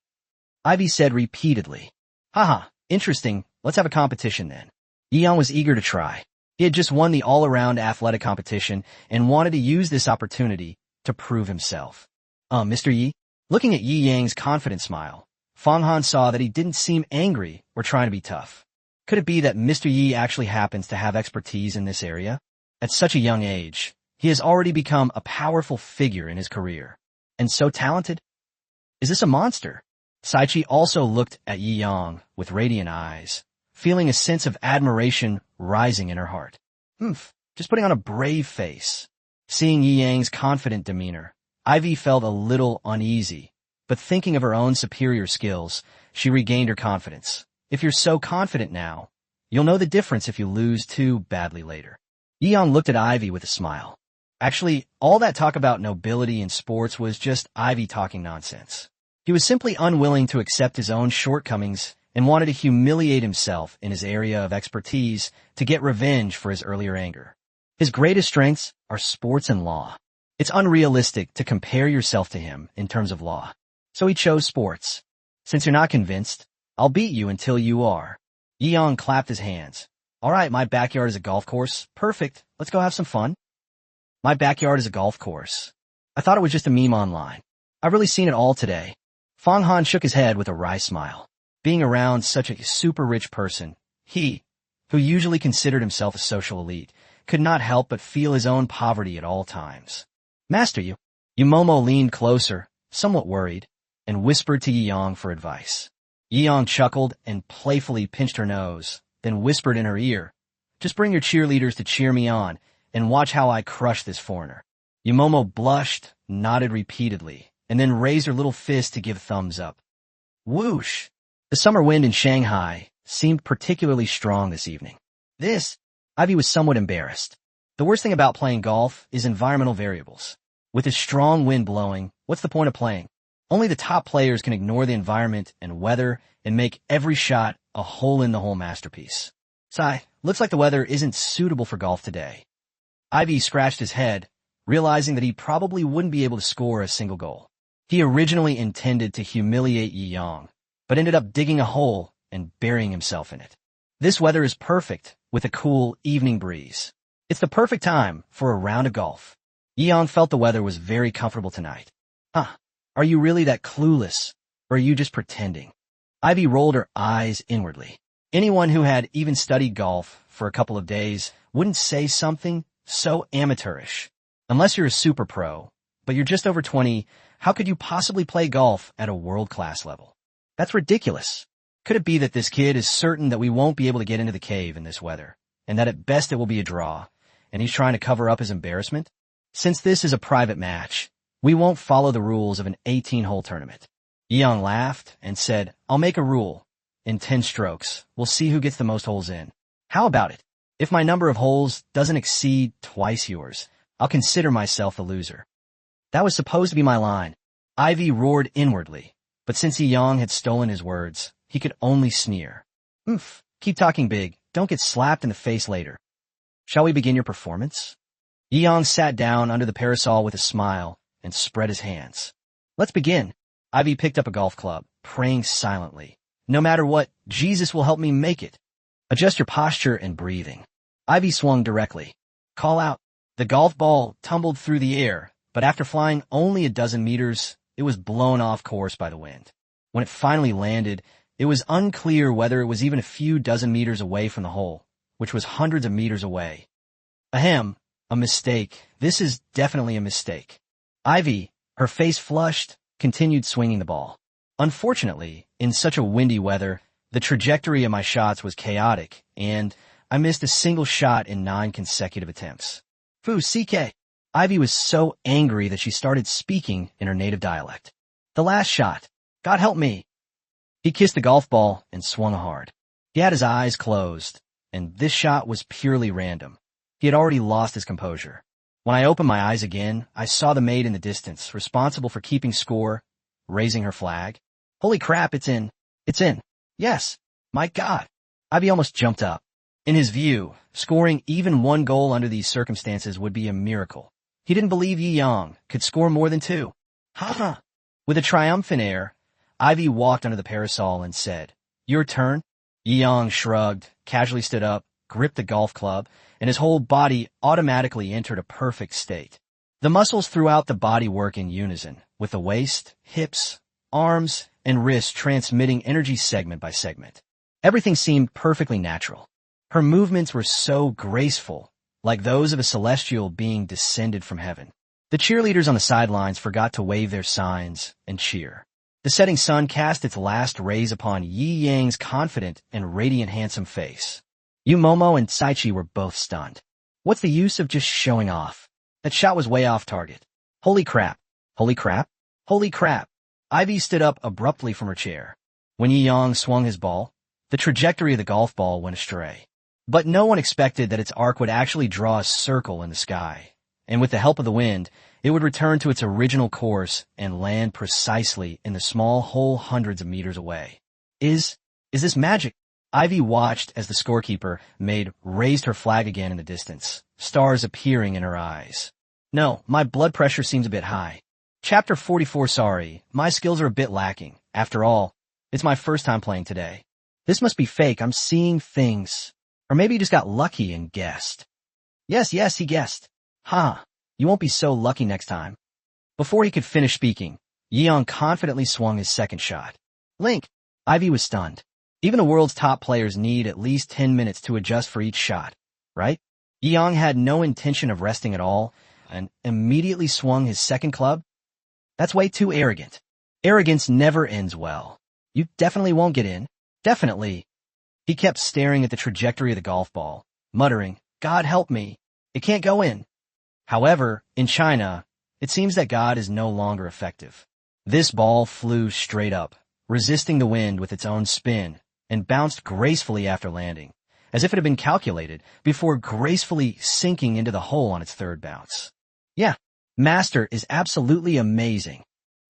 Ivy said repeatedly. Haha, interesting. Let's have a competition then. Yi Yang was eager to try. He had just won the all-around athletic competition and wanted to use this opportunity to prove himself. Mr. Yi? Looking at Yi Yang's confident smile, Fong Han saw that he didn't seem angry or trying to be tough. Could it be that Mr. Yi actually happens to have expertise in this area? At such a young age, he has already become a powerful figure in his career. And so talented? Is this a monster? Saichi also looked at Yi Yang with radiant eyes, feeling a sense of admiration rising in her heart. Just putting on a brave face. Seeing Yi Yang's confident demeanor, Ivy felt a little uneasy, but thinking of her own superior skills, she regained her confidence. If you're so confident now, you'll know the difference if you lose too badly later. Yi Yang looked at Ivy with a smile. Actually, all that talk about nobility in sports was just Ivy talking nonsense. He was simply unwilling to accept his own shortcomings and wanted to humiliate himself in his area of expertise to get revenge for his earlier anger. His greatest strengths are sports and law. It's unrealistic to compare yourself to him in terms of law. So he chose sports. Since you're not convinced, I'll beat you until you are. Yi Yang clapped his hands. All right, my backyard is a golf course. Perfect. Let's go have some fun. My backyard is a golf course. I thought it was just a meme online. I've really seen it all today. Fong Han shook his head with a wry smile. Being around such a super rich person, he, who usually considered himself a social elite, could not help but feel his own poverty at all times. Master Yu. Momo leaned closer, somewhat worried, and whispered to Yi Yang for advice. Yi Yang chuckled and playfully pinched her nose, then whispered in her ear, just bring your cheerleaders to cheer me on, and watch how I crush this foreigner. Yumomo blushed, nodded repeatedly, and then raised her little fist to give thumbs up. Whoosh! The summer wind in Shanghai seemed particularly strong this evening. Ivy was somewhat embarrassed. The worst thing about playing golf is environmental variables. With a strong wind blowing, what's the point of playing? Only the top players can ignore the environment and weather and make every shot a hole-in-the-hole masterpiece. Sigh, looks like the weather isn't suitable for golf today. Ivy scratched his head, realizing that he probably wouldn't be able to score a single goal. He originally intended to humiliate Yi Yang, but ended up digging a hole and burying himself in it. This weather is perfect, with a cool evening breeze. It's the perfect time for a round of golf. Yi Yang felt the weather was very comfortable tonight. Huh, are you really that clueless, or are you just pretending? Ivy rolled her eyes inwardly. Anyone who had even studied golf for a couple of days wouldn't say something so amateurish. Unless you're a super pro, but you're just over 20, how could you possibly play golf at a world-class level? That's ridiculous. Could it be that this kid is certain that we won't be able to get into the cave in this weather, and that at best it will be a draw, and he's trying to cover up his embarrassment? Since this is a private match, we won't follow the rules of an 18-hole tournament. Yang laughed and said, I'll make a rule. In 10 strokes, we'll see who gets the most holes in. How about it? If my number of holes doesn't exceed twice yours, I'll consider myself the loser. That was supposed to be my line. Ivy roared inwardly, but since Yi Yang had stolen his words, he could only sneer. Keep talking big. Don't get slapped in the face later. Shall we begin your performance? Yi Yang sat down under the parasol with a smile and spread his hands. Let's begin. Ivy picked up a golf club, praying silently. No matter what, Jesus will help me make it. Adjust your posture and breathing. Ivy swung directly. Call out. The golf ball tumbled through the air, but after flying only a dozen meters, it was blown off course by the wind. When it finally landed, it was unclear whether it was even a few dozen meters away from the hole, which was hundreds of meters away. Ahem, a mistake. This is definitely a mistake. Ivy, her face flushed, continued swinging the ball. Unfortunately, in such a windy weather, the trajectory of my shots was chaotic, and I missed a single shot in 9 consecutive attempts. Fu CK. Ivy was so angry that she started speaking in her native dialect. The last shot. God help me. He kissed the golf ball and swung hard. He had his eyes closed, and this shot was purely random. He had already lost his composure. When I opened my eyes again, I saw the maid in the distance, responsible for keeping score, raising her flag. Holy crap, it's in. It's in. Yes. My God. Ivy almost jumped up. In his view, scoring even 1 goal under these circumstances would be a miracle. He didn't believe Yi Yang could score more than 2. Ha! With a triumphant air, Ivy walked under the parasol and said, Your turn? Yi Yang shrugged, casually stood up, gripped the golf club, and his whole body automatically entered a perfect state. The muscles throughout the body work in unison, with the waist, hips, arms, and wrists transmitting energy segment by segment. Everything seemed perfectly natural. Her movements were so graceful, like those of a celestial being descended from heaven. The cheerleaders on the sidelines forgot to wave their signs and cheer. The setting sun cast its last rays upon Yi Yang's confident and radiant handsome face. Yu Momo and Saichi were both stunned. What's the use of just showing off? That shot was way off target. Holy crap. Holy crap. Holy crap. Ivy stood up abruptly from her chair. When Yi Yang swung his ball, the trajectory of the golf ball went astray. But no one expected that its arc would actually draw a circle in the sky, and with the help of the wind, it would return to its original course and land precisely in the small hole hundreds of meters away. Is this magic? Ivy watched as the scorekeeper raised her flag again in the distance, stars appearing in her eyes. No, my blood pressure seems a bit high. Chapter 44. Sorry, my skills are a bit lacking. After all, it's my first time playing today. This must be fake. I'm seeing things. Or maybe he just got lucky and guessed. Yes, he guessed. You won't be so lucky next time. Before he could finish speaking, Yi Yang confidently swung his second shot. Link. Ivy was stunned. Even the world's top players need at least 10 minutes to adjust for each shot, right? Yi Yang had no intention of resting at all and immediately swung his second club. That's way too arrogant. Arrogance never ends well. You definitely won't get in. Definitely. He kept staring at the trajectory of the golf ball, muttering, God help me. It can't go in. However, in China, it seems that God is no longer effective. This ball flew straight up, resisting the wind with its own spin, and bounced gracefully after landing, as if it had been calculated, before gracefully sinking into the hole on its third bounce. Yeah, Master is absolutely amazing.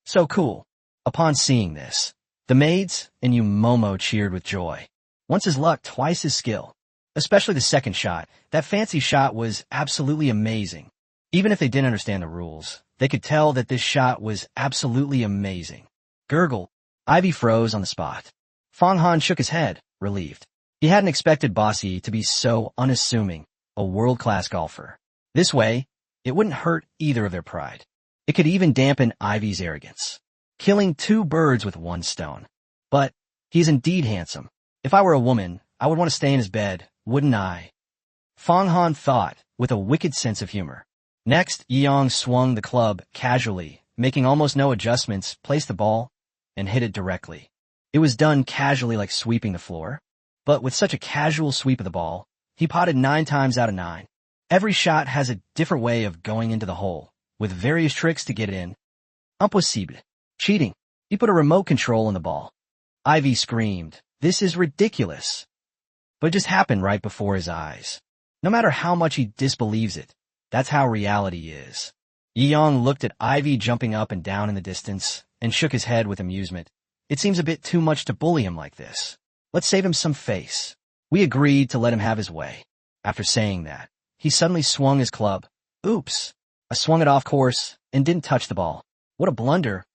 So cool. Upon seeing this, the maids and Yumomo cheered with joy. Once his luck, twice his skill. Especially the second shot. That fancy shot was absolutely amazing. Even if they didn't understand the rules, they could tell that this shot was absolutely amazing. Gurgle. Ivy froze on the spot. Fong Han shook his head, relieved. He hadn't expected Bossy to be so unassuming, a world-class golfer. This way, it wouldn't hurt either of their pride. It could even dampen Ivy's arrogance. Killing two birds with one stone. But he's indeed handsome. If I were a woman, I would want to stay in his bed, wouldn't I? Fong Han thought, with a wicked sense of humor. Next, Yeong swung the club casually, making almost no adjustments, placed the ball, and hit it directly. It was done casually like sweeping the floor. But with such a casual sweep of the ball, he potted 9 times out of 9. Every shot has a different way of going into the hole, with various tricks to get it in. Impossible. Cheating. He put a remote control on the ball. Ivy screamed, "This is ridiculous." But it just happened right before his eyes. No matter how much he disbelieves it, that's how reality is. Yeong looked at Ivy jumping up and down in the distance and shook his head with amusement. It seems a bit too much to bully him like this. Let's save him some face. We agreed to let him have his way. After saying that, he suddenly swung his club. Oops. I swung it off course and didn't touch the ball. What a blunder.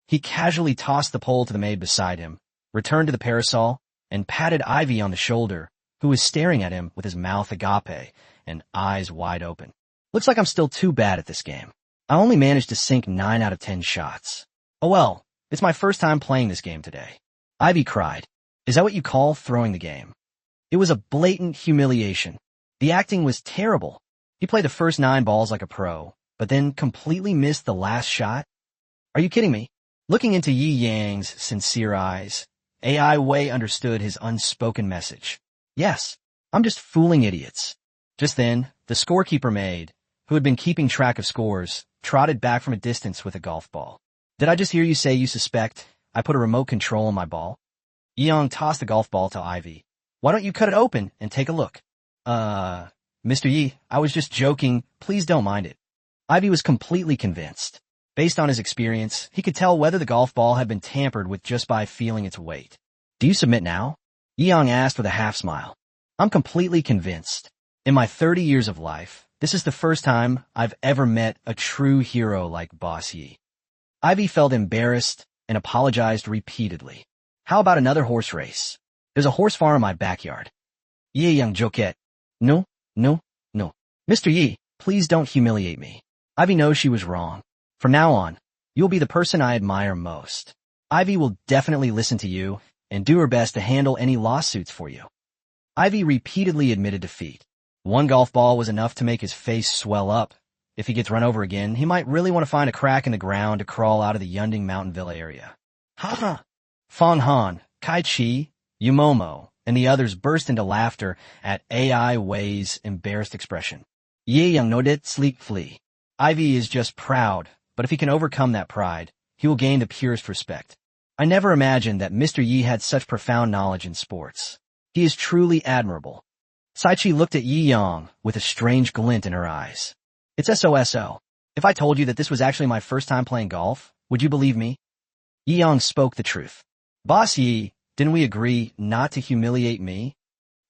He casually tossed the pole to the maid beside him, returned to the parasol, and patted Ivy on the shoulder, who was staring at him with his mouth agape and eyes wide open. Looks like I'm still too bad at this game. I only managed to sink 9 out of 10 shots. Oh well, it's my first time playing this game today. Ivy cried. Is that what you call throwing the game? It was a blatant humiliation. The acting was terrible. He played the first 9 balls like a pro, but then completely missed the last shot? Are you kidding me? Looking into Yi Yang's sincere eyes, AI Wei understood his unspoken message. Yes, I'm just fooling idiots. Just then, the scorekeeper maid, who had been keeping track of scores, trotted back from a distance with a golf ball. Did I just hear you say you suspect I put a remote control on my ball? Yeong tossed the golf ball to Ivy. Why don't you cut it open and take a look? Mr. Yi, I was just joking. Please don't mind it. Ivy was completely convinced. Based on his experience, he could tell whether the golf ball had been tampered with just by feeling its weight. Do you submit now? Yeong asked with a half smile. I'm completely convinced. In my 30 years of life, this is the first time I've ever met a true hero like Boss Yi. Ivy felt embarrassed and apologized repeatedly. How about another horse race? There's a horse farm in my backyard. Ye Young Joket. No. Mr. Yi, please don't humiliate me. Ivy knows she was wrong. From now on, you'll be the person I admire most. Ivy will definitely listen to you and do her best to handle any lawsuits for you. Ivy repeatedly admitted defeat. One golf ball was enough to make his face swell up. If he gets run over again, he might really want to find a crack in the ground to crawl out of the Yunding Mountain Villa area. Ha! Fong Han, Kai Chi, Yumomo, and the others burst into laughter at AI Wei's embarrassed expression. Ye Young Nodet Sleek Flee. Ivy is just proud, but if he can overcome that pride, he will gain the purest respect. I never imagined that Mr. Yi had such profound knowledge in sports. He is truly admirable. Saichi looked at Yi Yang with a strange glint in her eyes. It's SOSO. If I told you that this was actually my first time playing golf, would you believe me? Yi Yang spoke the truth. Boss Yi, didn't we agree not to humiliate me?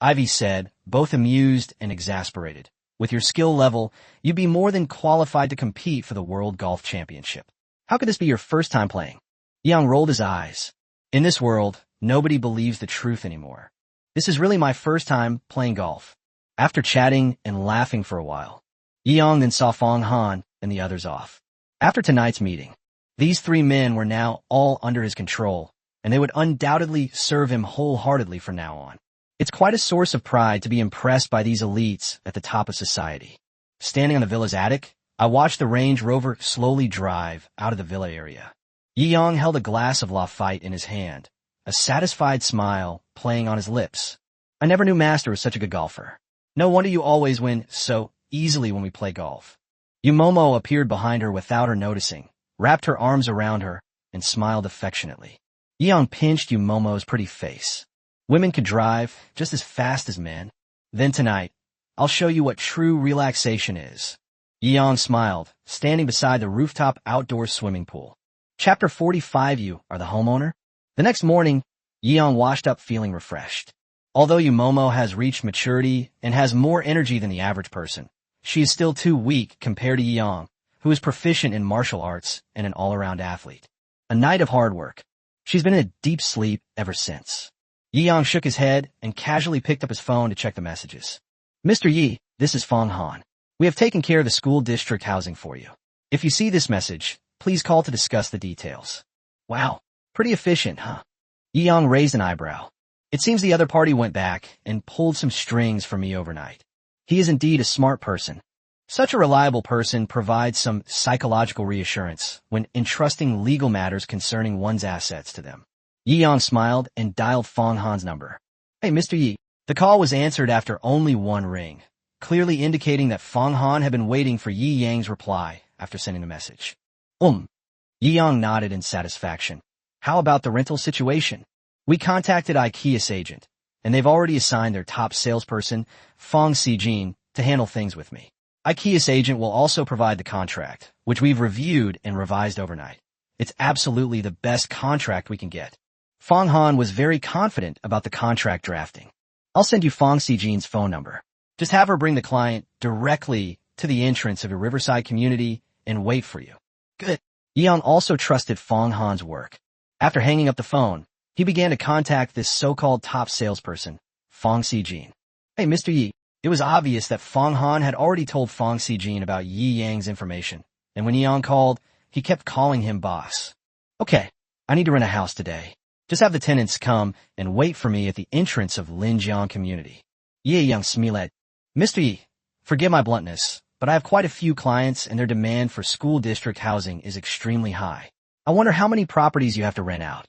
Ivy said, both amused and exasperated. With your skill level, you'd be more than qualified to compete for the World Golf Championship. How could this be your first time playing? Yang rolled his eyes. In this world, nobody believes the truth anymore. This is really my first time playing golf. After chatting and laughing for a while, Yang then saw Fong Han and the others off. After tonight's meeting, these 3 men were now all under his control, and they would undoubtedly serve him wholeheartedly from now on. It's quite a source of pride to be impressed by these elites at the top of society. Standing on the villa's attic, I watched the Range Rover slowly drive out of the villa area. Yi Yang held a glass of Lafite in his hand, a satisfied smile playing on his lips. I never knew Master was such a good golfer. No wonder you always win so easily when we play golf. Yumomo appeared behind her without her noticing, wrapped her arms around her, and smiled affectionately. Yi Yang pinched Yumomo's pretty face. Women could drive just as fast as men. Then tonight, I'll show you what true relaxation is. Yi Yang smiled, standing beside the rooftop outdoor swimming pool. Chapter 45. You are the homeowner? The next morning, Yeong washed up feeling refreshed. Although Yumomo has reached maturity and has more energy than the average person, she is still too weak compared to Yeong, who is proficient in martial arts and an all-around athlete. A night of hard work. She's been in a deep sleep ever since. Yeong shook his head and casually picked up his phone to check the messages. Mr. Yi, this is Fong Han. We have taken care of the school district housing for you. If you see this message, please call to discuss the details. Wow, pretty efficient, huh? Yeong raised an eyebrow. It seems the other party went back and pulled some strings for me overnight. He is indeed a smart person. Such a reliable person provides some psychological reassurance when entrusting legal matters concerning one's assets to them. Yeong smiled and dialed Fong Han's number. Hey, Mr. Yi. The call was answered after only one ring, clearly indicating that Fong Han had been waiting for Yi Yang's reply after sending the message. Yeong nodded in satisfaction. How about the rental situation? We contacted IKEA's agent, and they've already assigned their top salesperson, Fong Sijin, to handle things with me. IKEA's agent will also provide the contract, which we've reviewed and revised overnight. It's absolutely the best contract we can get. Fong Han was very confident about the contract drafting. I'll send you Fong Sijin's phone number. Just have her bring the client directly to the entrance of your Riverside community and wait for you. Good. Yeong also trusted Fong Han's work. After hanging up the phone, he began to contact this so-called top salesperson, Fong Sijin. Hey, Mr. Yi. It was obvious that Fong Han had already told Fong Sijin about Yi Yang's information, and when Yeong called, he kept calling him boss. Okay, I need to rent a house today. Just have the tenants come and wait for me at the entrance of Linjiang community. Yeong smiled. Mr. Yi, forgive my bluntness, but I have quite a few clients and their demand for school district housing is extremely high. I wonder how many properties you have to rent out.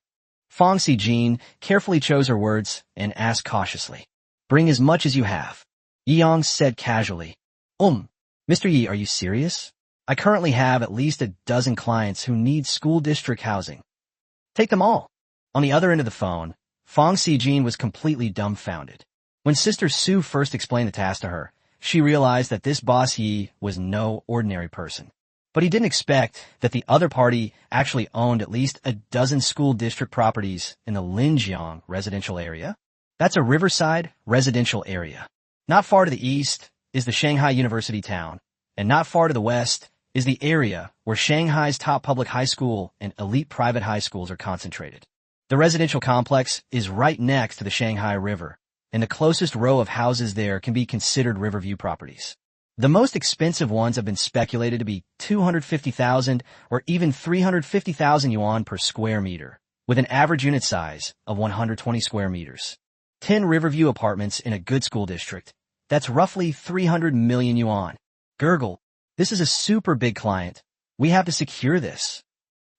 Fong Sijin carefully chose her words and asked cautiously. Bring as much as you have. Yeong said casually. Mr. Yi, are you serious? I currently have at least a dozen clients who need school district housing. Take them all. On the other end of the phone, Fong Sijin was completely dumbfounded. When Sister Sue first explained the task to her, she realized that this boss Yi was no ordinary person. But he didn't expect that the other party actually owned at least a dozen school district properties in the Linjiang residential area. That's a Riverside residential area. Not far to the east is the Shanghai University town, and not far to the west is the area where Shanghai's top public high school and elite private high schools are concentrated. The residential complex is right next to the Shanghai River, and the closest row of houses there can be considered Riverview properties. The most expensive ones have been speculated to be 250,000 or even 350,000 yuan per square meter, with an average unit size of 120 square meters. 10 Riverview apartments in a good school district. That's roughly 300 million yuan. Gurgle, this is a super big client. We have to secure this.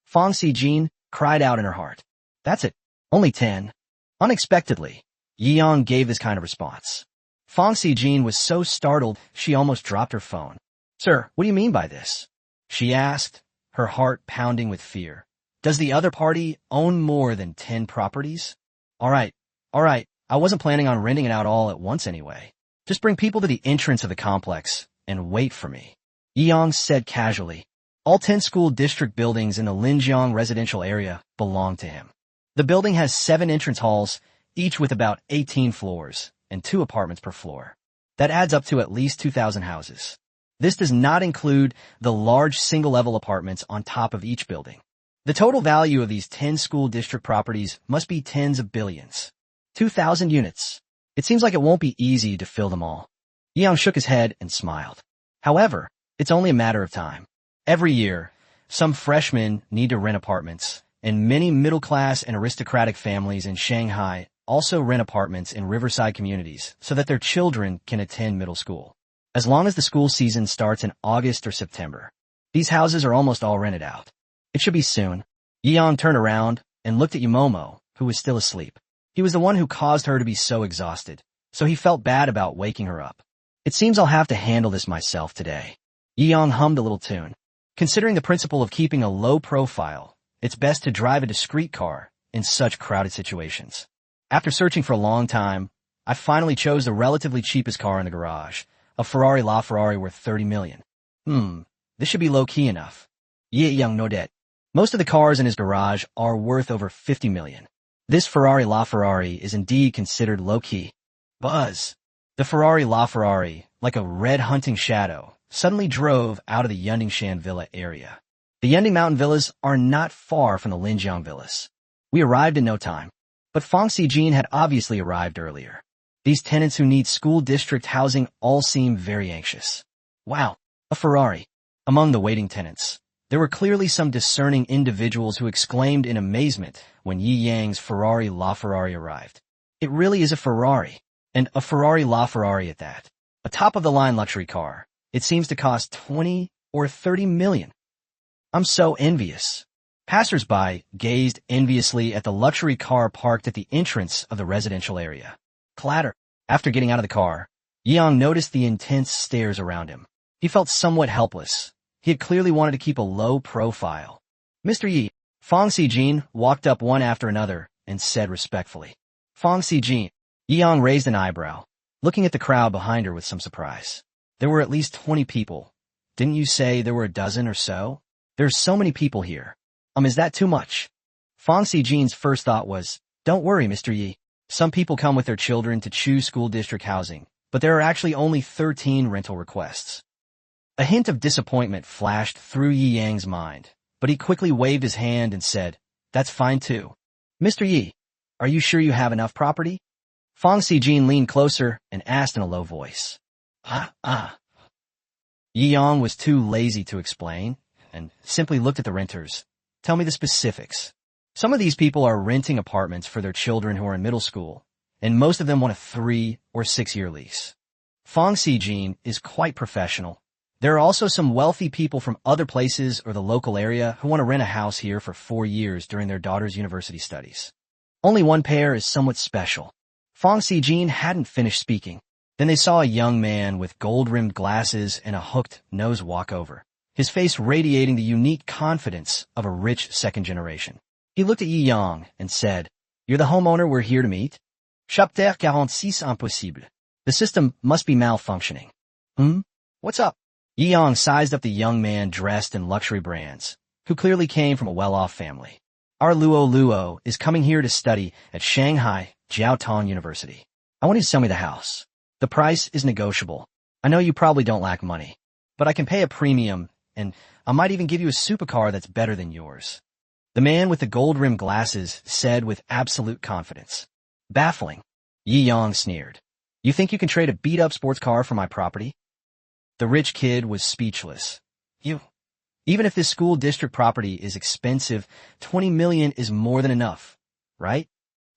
Fong Sijin cried out in her heart. That's it. Only 10. Unexpectedly, Yeong gave this kind of response. Fong Sijin was so startled she almost dropped her phone. Sir, what do you mean by this? She asked, her heart pounding with fear. Does the other party own more than 10 properties? All right. I wasn't planning on renting it out all at once anyway. Just bring people to the entrance of the complex and wait for me. Yeong said casually. All 10 school district buildings in the Linjiang residential area belong to him. The building has 7 entrance halls, each with about 18 floors, and 2 apartments per floor. That adds up to at least 2,000 houses. This does not include the large single-level apartments on top of each building. The total value of these 10 school district properties must be tens of billions. 2,000 units. It seems like it won't be easy to fill them all. Yeong shook his head and smiled. However, it's only a matter of time. Every year, some freshmen need to rent apartments, and many middle-class and aristocratic families in Shanghai also rent apartments in Riverside communities so that their children can attend middle school. As long as the school season starts in August or September, these houses are almost all rented out. It should be soon. Yeong turned around and looked at Yumomo, who was still asleep. He was the one who caused her to be so exhausted, so he felt bad about waking her up. It seems I'll have to handle this myself today. Yeong hummed a little tune. Considering the principle of keeping a low profile, it's best to drive a discreet car in such crowded situations. After searching for a long time, I finally chose the relatively cheapest car in the garage, a Ferrari LaFerrari worth 30 million. This should be low-key enough. Yeong nodded. Most of the cars in his garage are worth over 50 million. This Ferrari LaFerrari is indeed considered low-key. Buzz. The Ferrari LaFerrari, like a red hunting shadow, suddenly drove out of the Yundingshan Villa area. The Yunding Mountain Villas are not far from the Linjiang Villas. We arrived in no time. But Fong Sijin had obviously arrived earlier. These tenants who need school district housing all seem very anxious. Wow, a Ferrari. Among the waiting tenants, there were clearly some discerning individuals who exclaimed in amazement when Yi Yang's Ferrari LaFerrari arrived. It really is a Ferrari, and a Ferrari LaFerrari at that. A top-of-the-line luxury car. It seems to cost 20 or 30 million. I'm so envious. Passers-by gazed enviously at the luxury car parked at the entrance of the residential area. Clatter. After getting out of the car, Yang noticed the intense stares around him. He felt somewhat helpless. He had clearly wanted to keep a low profile. Mr. Yi, Fong Sijin walked up one after another and said respectfully. Fong Sijin. Yang raised an eyebrow, looking at the crowd behind her with some surprise. There were at least 20 people. Didn't you say there were a dozen or so? There's so many people here. Is that too much? Fong Sijin's first thought was, don't worry, Mr. Yi. Some people come with their children to choose school district housing, but there are actually only 13 rental requests. A hint of disappointment flashed through Yi Yang's mind, but he quickly waved his hand and said, that's fine too. Mr. Yi, are you sure you have enough property? Fong Sijin leaned closer and asked in a low voice. Yi Yang was too lazy to explain, and simply looked at the renters. Tell me the specifics. Some of these people are renting apartments for their children who are in middle school, and most of them want a 3 or 6 year lease. Fong Sijin is quite professional. There are also some wealthy people from other places or the local area who want to rent a house here for 4 years during their daughter's university studies. Only one pair is somewhat special. Fong Sijin hadn't finished speaking. Then they saw a young man with gold-rimmed glasses and a hooked nose walk over, his face radiating the unique confidence of a rich second generation. He looked at Yi Yang and said, You're the homeowner we're here to meet? Chapter 46 impossible. The system must be malfunctioning. What's up? Yi Yang sized up the young man dressed in luxury brands, who clearly came from a well-off family. Our Luo is coming here to study at Shanghai Jiaotong University. I want you to sell me the house. The price is negotiable. I know you probably don't lack money, but I can pay a premium, and I might even give you a supercar that's better than yours. The man with the gold-rimmed glasses said with absolute confidence. Baffling. Yi Yang sneered. You think you can trade a beat-up sports car for my property? The rich kid was speechless. Even if this school district property is expensive, 20 million is more than enough, right?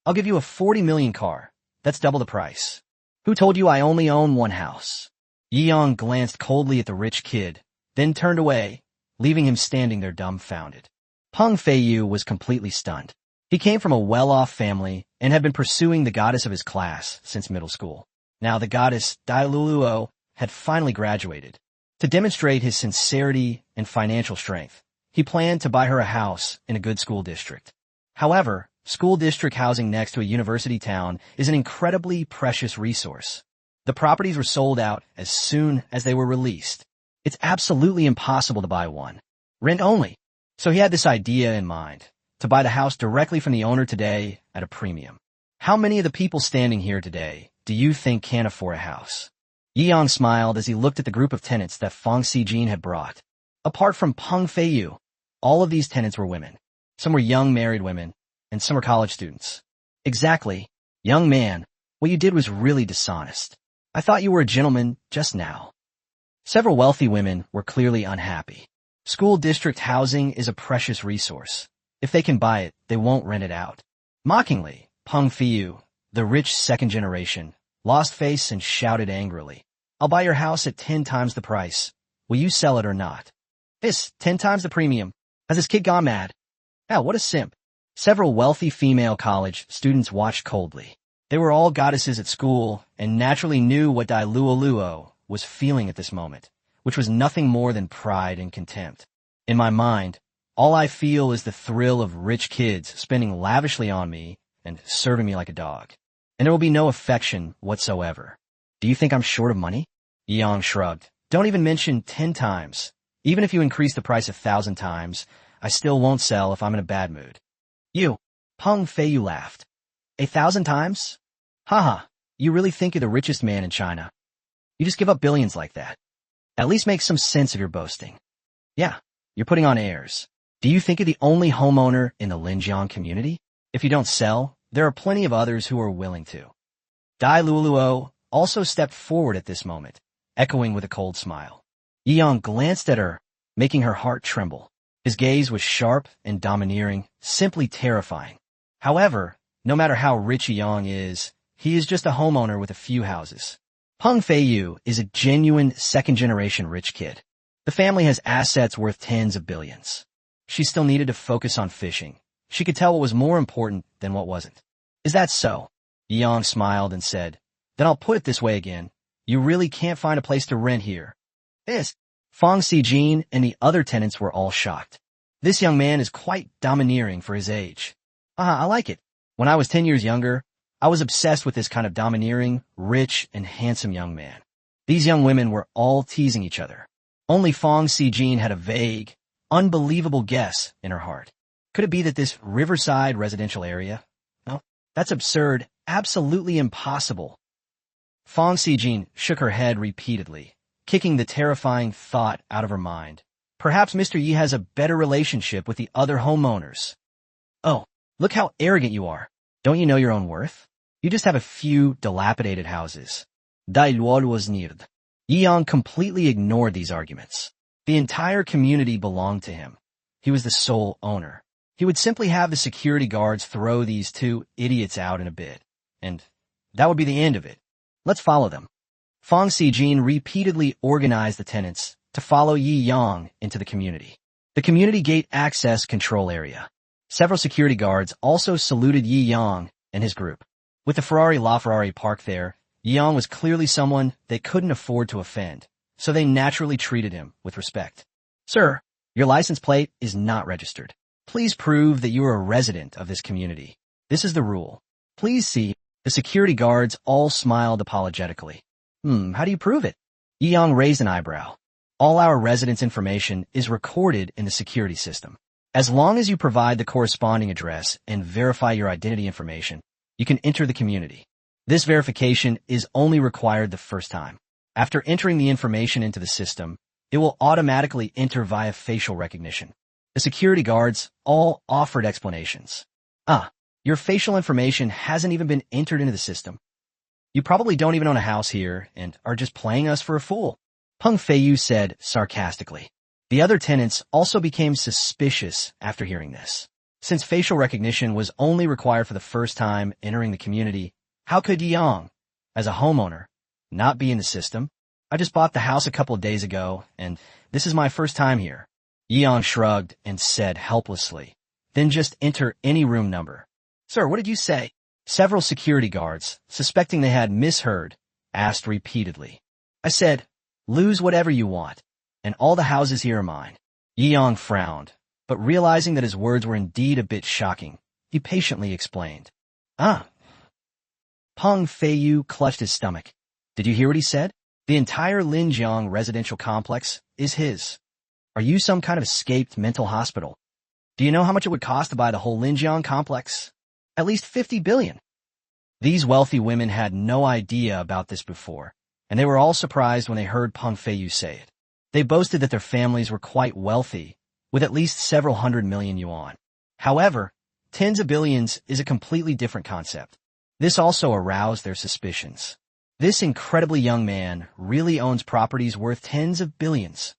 I'll give you a 40 million car. That's double the price. Who told you I only own one house? Yi Yang glanced coldly at the rich kid, then turned away, leaving him standing there dumbfounded. Peng Feiyu was completely stunned. He came from a well-off family and had been pursuing the goddess of his class since middle school. Now the goddess Dai Luluo had finally graduated. To demonstrate his sincerity and financial strength, he planned to buy her a house in a good school district. However, school district housing next to a university town is an incredibly precious resource. The properties were sold out as soon as they were released. It's absolutely impossible to buy one. Rent only. So he had this idea in mind, to buy the house directly from the owner today at a premium. How many of the people standing here today do you think can afford a house? Yi Yang smiled as he looked at the group of tenants that Fong Sijin had brought. Apart from Peng Feiyu, all of these tenants were women. Some were young married women, and some were college students. Exactly. Young man, what you did was really dishonest. I thought you were a gentleman just now. Several wealthy women were clearly unhappy. School district housing is a precious resource. If they can buy it, they won't rent it out. Mockingly, Peng Feiyu, the rich second generation, lost face and shouted angrily. I'll buy your house at 10 times the price. Will you sell it or not? 10 times the premium. Has this kid gone mad? What a simp. Several wealthy female college students watched coldly. They were all goddesses at school and naturally knew what Dai Luo was feeling at this moment, which was nothing more than pride and contempt. In my mind, all I feel is the thrill of rich kids spending lavishly on me and serving me like a dog. And there will be no affection whatsoever. Do you think I'm short of money? Yang shrugged. Don't even mention 10 times. Even if you increase the price 1,000 times, I still won't sell if I'm in a bad mood. You, Peng Feiyu laughed. 1,000 times? Haha, you really think you're the richest man in China. You just give up billions like that. At least make some sense of your boasting. Yeah, you're putting on airs. Do you think you're the only homeowner in the Linjiang community? If you don't sell, there are plenty of others who are willing to. Dai Luoluo also stepped forward at this moment, echoing with a cold smile. Yi Yang glanced at her, making her heart tremble. His gaze was sharp and domineering, simply terrifying. However, no matter how rich Yi Yang is, he is just a homeowner with a few houses. Peng Feiyu is a genuine second-generation rich kid. The family has assets worth tens of billions. She still needed to focus on fishing. She could tell what was more important than what wasn't. Is that so? Yi Yang smiled and said, Then I'll put it this way again. You really can't find a place to rent here. This. Fang Xijin and the other tenants were all shocked. This young man is quite domineering for his age. I like it. When I was 10 years younger, I was obsessed with this kind of domineering, rich, and handsome young man. These young women were all teasing each other. Only Fang Xijin had a vague, unbelievable guess in her heart. Could it be that this riverside residential area? No, that's absurd, absolutely impossible. Fang Xijin shook her head repeatedly, kicking the terrifying thought out of her mind. Perhaps Mr. Yi has a better relationship with the other homeowners. Oh, look how arrogant you are. Don't you know your own worth? You just have a few dilapidated houses. Dai Luo was neared. Yi Yang completely ignored these arguments. The entire community belonged to him. He was the sole owner. He would simply have the security guards throw these two idiots out in a bit. And that would be the end of it. Let's follow them. Fang Xijin repeatedly organized the tenants to follow Yi Yang into the community. The community gate access control area. Several security guards also saluted Yi Yang and his group. With the LaFerrari parked there, Yi Yang was clearly someone they couldn't afford to offend, so they naturally treated him with respect. Sir, your license plate is not registered. Please prove that you are a resident of this community. This is the rule. Please see. The security guards all smiled apologetically. How do you prove it? Yi Yang raised an eyebrow. All our residents' information is recorded in the security system. As long as you provide the corresponding address and verify your identity information, you can enter the community. This verification is only required the first time. After entering the information into the system, it will automatically enter via facial recognition. The security guards all offered explanations. Your facial information hasn't even been entered into the system. You probably don't even own a house here and are just playing us for a fool, Peng Feiyu said sarcastically. The other tenants also became suspicious after hearing this. Since facial recognition was only required for the first time entering the community, how could Yi Yang, as a homeowner, not be in the system? I just bought the house a couple of days ago, and this is my first time here. Yi Yang shrugged and said helplessly, Then just enter any room number. Sir, what did you say? Several security guards, suspecting they had misheard, asked repeatedly. I said, lose whatever you want, and all the houses here are mine. Yi Yang frowned, but realizing that his words were indeed a bit shocking, he patiently explained. Peng Feiyu clutched his stomach. Did you hear what he said? The entire Linjiang residential complex is his. Are you some kind of escaped mental hospital? Do you know how much it would cost to buy the whole Linjiang complex? At least 50 billion. These wealthy women had no idea about this before, and they were all surprised when they heard Peng Feiyu say it. They boasted that their families were quite wealthy, with at least several hundred million yuan. However, tens of billions is a completely different concept. This also aroused their suspicions. This incredibly young man really owns properties worth tens of billions.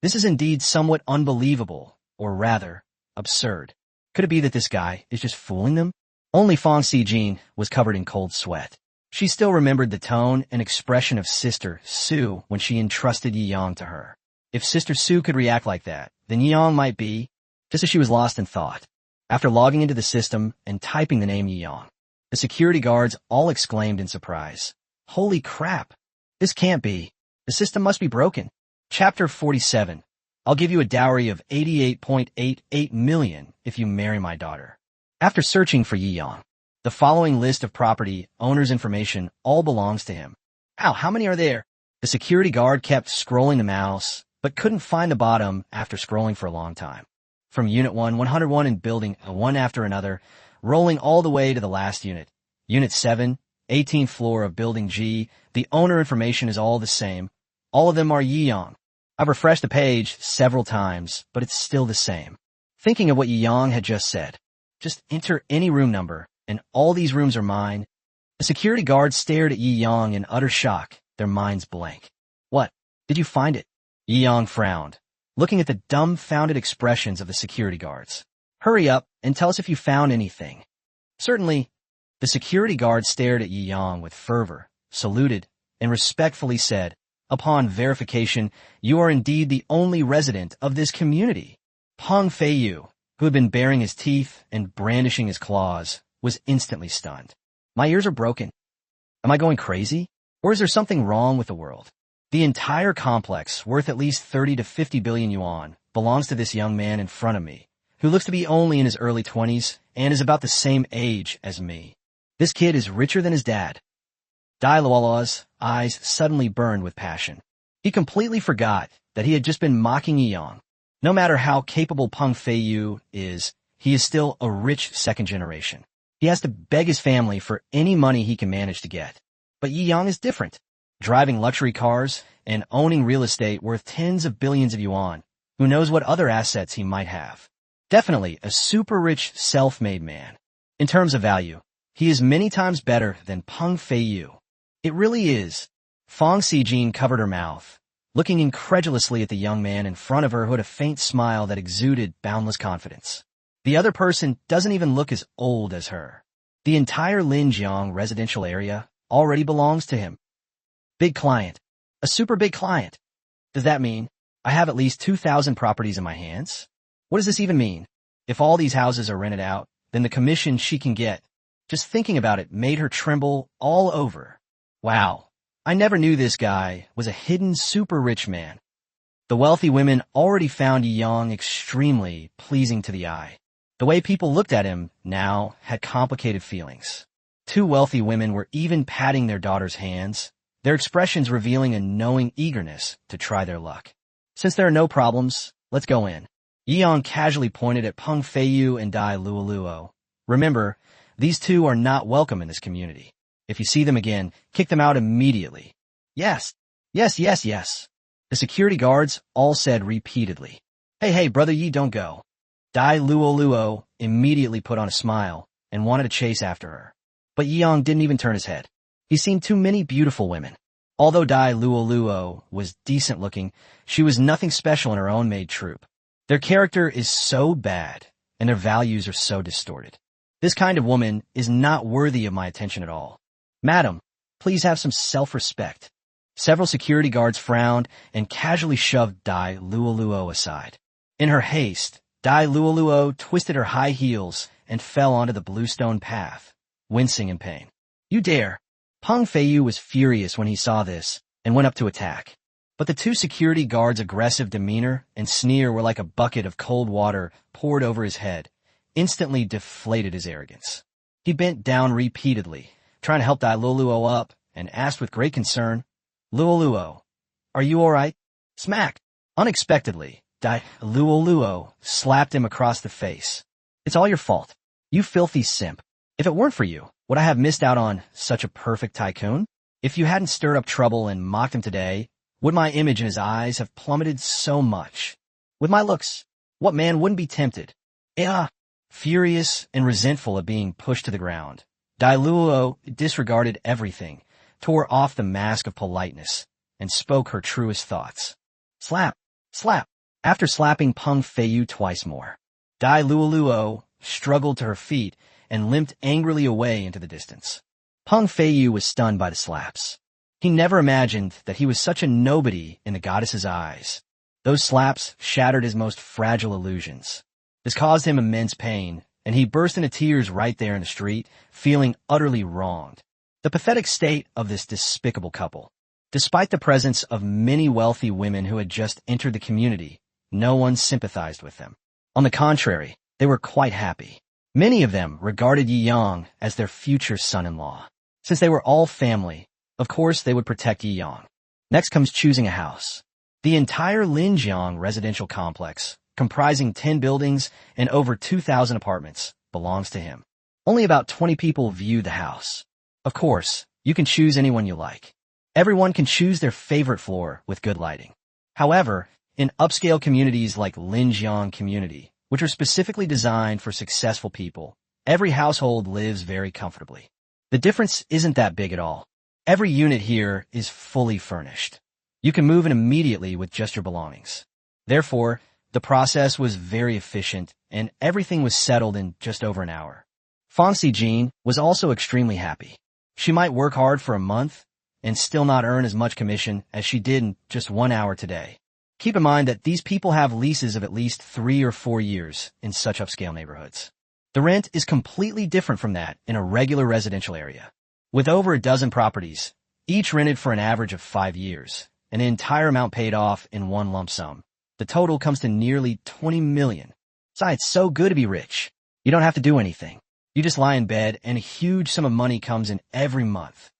This is indeed somewhat unbelievable, or rather, absurd. Could it be that this guy is just fooling them? Only Fang Xijin was covered in cold sweat. She still remembered the tone and expression of Sister Su when she entrusted Yi Yang to her. If Sister Su could react like that, then Yi Yang might be, just as she was lost in thought. After logging into the system and typing the name Yi Yang, the security guards all exclaimed in surprise. Holy crap! This can't be. The system must be broken. Chapter 47. I'll give you a dowry of 88.88 million if you marry my daughter. After searching for Yi Yang, the following list of property owners' information all belongs to him. How many are there? The security guard kept scrolling the mouse, but couldn't find the bottom after scrolling for a long time. from Unit 1, 101 in building, one after another, rolling all the way to the last unit. Unit 7, 18th floor of Building G. The owner information is all the same. All of them are Yi Yang. I've refreshed the page several times, but it's still the same. Thinking of what Yi Yang had just said. Just enter any room number, and all these rooms are mine. The security guards stared at Yi Yang in utter shock, their minds blank. What? Did you find it? Yi Yang frowned, looking at the dumbfounded expressions of the security guards. Hurry up and tell us if you found anything. Certainly. The security guard stared at Yi Yang with fervor, saluted, and respectfully said, upon verification, you are indeed the only resident of this community. Peng Feiyu, who had been baring his teeth and brandishing his claws, was instantly stunned. My ears are broken. Am I going crazy? Or is there something wrong with the world? The entire complex, worth at least 30 to 50 billion yuan, belongs to this young man in front of me, who looks to be only in his early 20s and is about the same age as me. This kid is richer than his dad. Dai Luola's eyes suddenly burned with passion. He completely forgot that he had just been mocking Yi Yang. No matter how capable Peng Feiyu is, he is still a rich second generation. He has to beg his family for any money he can manage to get. But Yi Yang is different, driving luxury cars and owning real estate worth tens of billions of yuan. Who knows what other assets he might have? Definitely a super rich, self-made man. In terms of value, he is many times better than Peng Feiyu. It really is. Fong Sijin covered her mouth, looking incredulously at the young man in front of her who had a faint smile that exuded boundless confidence. The other person doesn't even look as old as her. The entire Linjiang residential area already belongs to him. Big client. A super big client. Does that mean I have at least 2,000 properties in my hands? What does this even mean? If all these houses are rented out, then the commission she can get, just thinking about it made her tremble all over. Wow. I never knew this guy was a hidden super rich man. The wealthy women already found Yi Yang extremely pleasing to the eye. The way people looked at him now had complicated feelings. Two wealthy women were even patting their daughters' hands, their expressions revealing a knowing eagerness to try their luck. Since there are no problems, let's go in. Yi Yang casually pointed at Peng Feiyu and Dai Luoluo. Remember, these two are not welcome in this community. If you see them again, kick them out immediately. Yes. Yes, yes, yes. The security guards all said repeatedly. Hey, brother Yi, don't go. Dai Luoluo immediately put on a smile and wanted to chase after her. But Yi Yang didn't even turn his head. He's seen too many beautiful women. Although Dai Luoluo was decent looking, she was nothing special in her own made troupe. Their character is so bad, and their values are so distorted. This kind of woman is not worthy of my attention at all. Madam, please have some self-respect. Several security guards frowned and casually shoved Dai Luoluo aside. In her haste, Dai Luoluo twisted her high heels and fell onto the bluestone path, wincing in pain. You dare! Peng Feiyu was furious when he saw this and went up to attack. But the two security guards' aggressive demeanor and sneer were like a bucket of cold water poured over his head, instantly deflated his arrogance. He bent down repeatedly, trying to help Dai Luoluo up, and asked with great concern, Luoluo, are you all right? Smack! Unexpectedly, Dai Luoluo slapped him across the face. It's all your fault. You filthy simp. If it weren't for you, would I have missed out on such a perfect tycoon? If you hadn't stirred up trouble and mocked him today, would my image in his eyes have plummeted so much? With my looks, what man wouldn't be tempted? Yeah. Furious and resentful at being pushed to the ground, Dai Luoluo disregarded everything, tore off the mask of politeness, and spoke her truest thoughts. Slap! Slap! After slapping Peng Feiyu twice more, Dai Luoluo struggled to her feet and limped angrily away into the distance. Peng Feiyu was stunned by the slaps. He never imagined that he was such a nobody in the goddess's eyes. Those slaps shattered his most fragile illusions. This caused him immense pain, and he burst into tears right there in the street, feeling utterly wronged. The pathetic state of this despicable couple. Despite the presence of many wealthy women who had just entered the community, no one sympathized with them. On the contrary, they were quite happy. Many of them regarded Yi Yang as their future son-in-law. Since they were all family, of course they would protect Yi Yang. Next comes choosing a house. The entire Linjiang residential complex comprising 10 buildings and over 2,000 apartments, belongs to him. Only about 20 people view the house. Of course, you can choose anyone you like. Everyone can choose their favorite floor with good lighting. However, in upscale communities like Linjiang community, which are specifically designed for successful people, every household lives very comfortably. The difference isn't that big at all. Every unit here is fully furnished. You can move in immediately with just your belongings. Therefore, the process was very efficient and everything was settled in just over an hour. Fang Xijin was also extremely happy. She might work hard for a month and still not earn as much commission as she did in just 1 hour today. Keep in mind that these people have leases of at least 3 or 4 years in such upscale neighborhoods. The rent is completely different from that in a regular residential area. With over a dozen properties, each rented for an average of 5 years, and the entire amount paid off in one lump sum, the total comes to nearly 20 million. Besides, it's so good to be rich. You don't have to do anything. You just lie in bed and a huge sum of money comes in every month.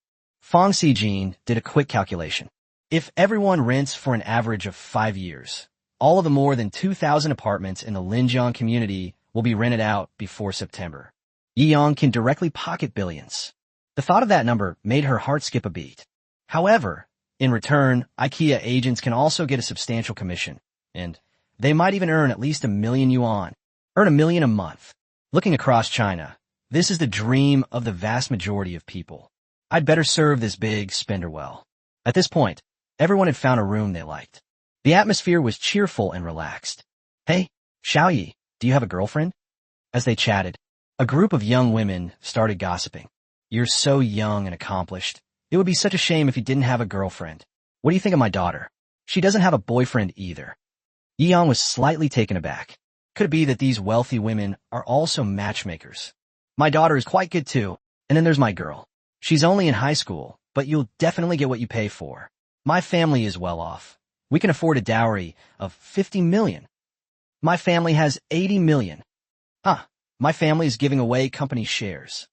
Fang Xijin did a quick calculation. If everyone rents for an average of 5 years, all of the more than 2,000 apartments in the Linjiang community will be rented out before September. Yiyang can directly pocket billions. The thought of that number made her heart skip a beat. However, in return, IKEA agents can also get a substantial commission, and they might even earn at least 1 million yuan, earn 1 million a month. Looking across China, this is the dream of the vast majority of people. I'd better serve this big spender well. At this point, everyone had found a room they liked. The atmosphere was cheerful and relaxed. Hey, Xiaoyi, do you have a girlfriend? As they chatted, a group of young women started gossiping. You're so young and accomplished. It would be such a shame if you didn't have a girlfriend. What do you think of my daughter? She doesn't have a boyfriend either. Yiyang was slightly taken aback. Could it be that these wealthy women are also matchmakers? My daughter is quite good too, and then there's my girl. She's only in high school, but you'll definitely get what you pay for. My family is well off. We can afford a dowry of 50 million. My family has 80 million. My family is giving away company shares.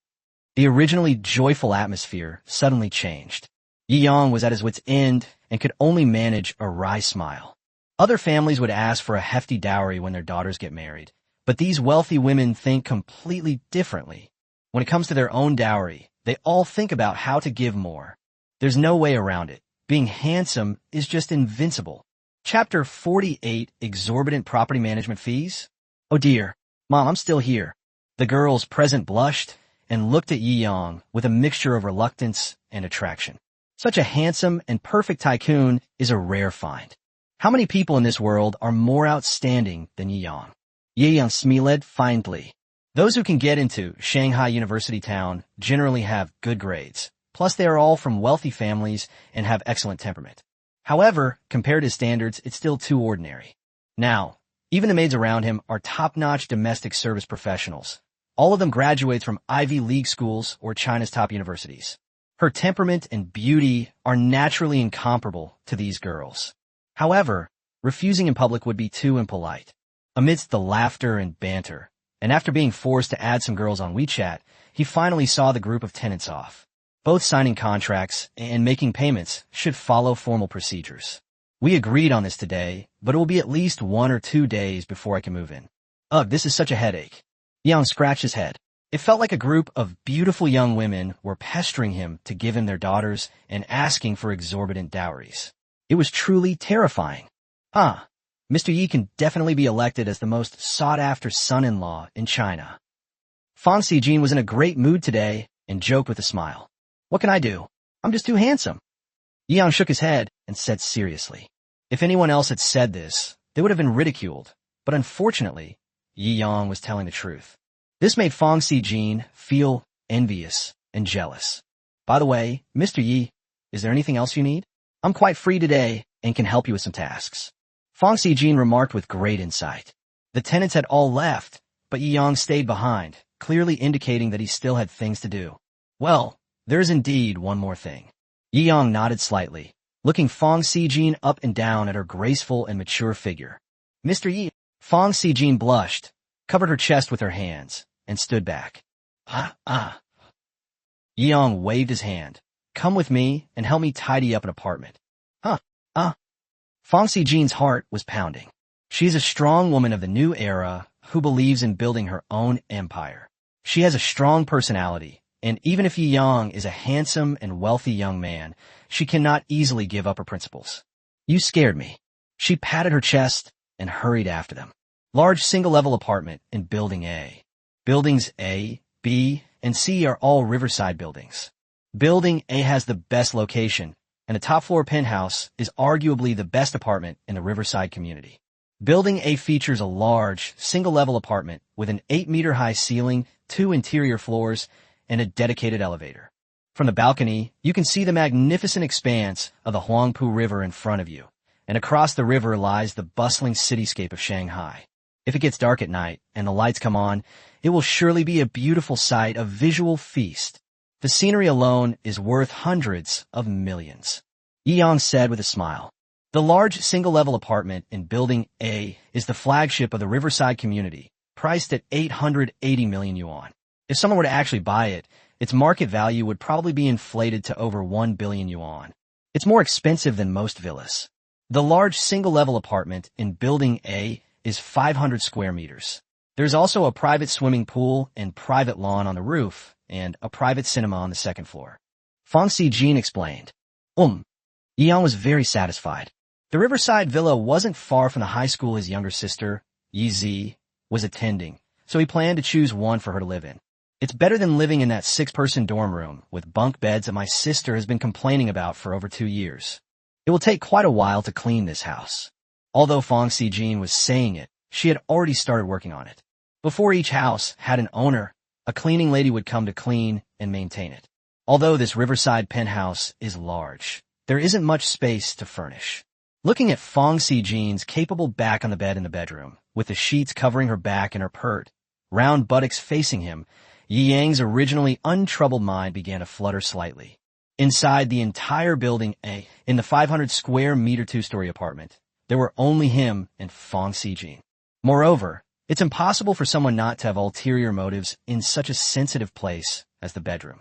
The originally joyful atmosphere suddenly changed. Yiyang was at his wit's end and could only manage a wry smile. Other families would ask for a hefty dowry when their daughters get married, but these wealthy women think completely differently. When it comes to their own dowry, they all think about how to give more. There's no way around it. Being handsome is just invincible. Chapter 48, Exorbitant Property Management Fees? Oh dear, Mom, I'm still here. The girls present blushed and looked at Yiyang with a mixture of reluctance and attraction. Such a handsome and perfect tycoon is a rare find. How many people in this world are more outstanding than Yiyang? Yiyang smiled faintly. Those who can get into Shanghai University Town generally have good grades. Plus, they are all from wealthy families and have excellent temperament. However, compared to his standards, it's still too ordinary. Now, even the maids around him are top-notch domestic service professionals. All of them graduates from Ivy League schools or China's top universities. Her temperament and beauty are naturally incomparable to these girls. However, refusing in public would be too impolite. Amidst the laughter and banter, and after being forced to add some girls on WeChat, he finally saw the group of tenants off. Both signing contracts and making payments should follow formal procedures. We agreed on this today, but it will be at least 1 or 2 days before I can move in. Ugh, this is such a headache. Yang scratched his head. It felt like a group of beautiful young women were pestering him to give him their daughters and asking for exorbitant dowries. It was truly terrifying. Mr. Yi can definitely be elected as the most sought-after son-in-law in China. Fang Xijin was in a great mood today and joked with a smile. What can I do? I'm just too handsome. Yiyang shook his head and said seriously. If anyone else had said this, they would have been ridiculed. But unfortunately, Yiyang was telling the truth. This made Fang Xijin feel envious and jealous. By the way, Mr. Yi, is there anything else you need? I'm quite free today and can help you with some tasks. Fang Xijin remarked with great insight. The tenants had all left, but Yiyang stayed behind, clearly indicating that he still had things to do. Well, there is indeed one more thing. Yiyang nodded slightly, looking Fang Xijin up and down at her graceful and mature figure. Mr. Yi, Fang Xijin blushed, covered her chest with her hands, and stood back. Yiyang waved his hand. Come with me and help me tidy up an apartment. Fang Xijin's heart was pounding. She is a strong woman of the new era who believes in building her own empire. She has a strong personality, and even if Yi Yang is a handsome and wealthy young man, she cannot easily give up her principles. You scared me. She patted her chest and hurried after them. Large single-level apartment in Building A. Buildings A, B, and C are all riverside buildings. Building A has the best location, and the top-floor penthouse is arguably the best apartment in the riverside community. Building A features a large, single-level apartment with an 8-meter-high ceiling, 2 interior floors, and a dedicated elevator. From the balcony, you can see the magnificent expanse of the Huangpu River in front of you, and across the river lies the bustling cityscape of Shanghai. If it gets dark at night and the lights come on, it will surely be a beautiful sight, a visual feast. The scenery alone is worth hundreds of millions. Yi Yang said with a smile. The large single-level apartment in Building A is the flagship of the riverside community, priced at 880 million yuan. If someone were to actually buy it, its market value would probably be inflated to over 1 billion yuan. It's more expensive than most villas. The large single-level apartment in Building A is 500 square meters. There's also a private swimming pool and private lawn on the roof, and a private cinema on the second floor. Fang Xijin explained. Yi Yang was very satisfied. The riverside villa wasn't far from the high school his younger sister, Yi Zi, was attending, so he planned to choose one for her to live in. It's better than living in that 6-person dorm room with bunk beds that my sister has been complaining about for over 2 years. It will take quite a while to clean this house. Although Fang Xijin was saying it, she had already started working on it. Before each house had an owner, a cleaning lady would come to clean and maintain it. Although this riverside penthouse is large, there isn't much space to furnish. Looking at Fang Xijin's capable back on the bed in the bedroom, with the sheets covering her back and her pert, round buttocks facing him, Yi Yang's originally untroubled mind began to flutter slightly. Inside the entire Building A, in the 500 square meter 2-story apartment, there were only him and Fang Xijin. Moreover, it's impossible for someone not to have ulterior motives in such a sensitive place as the bedroom.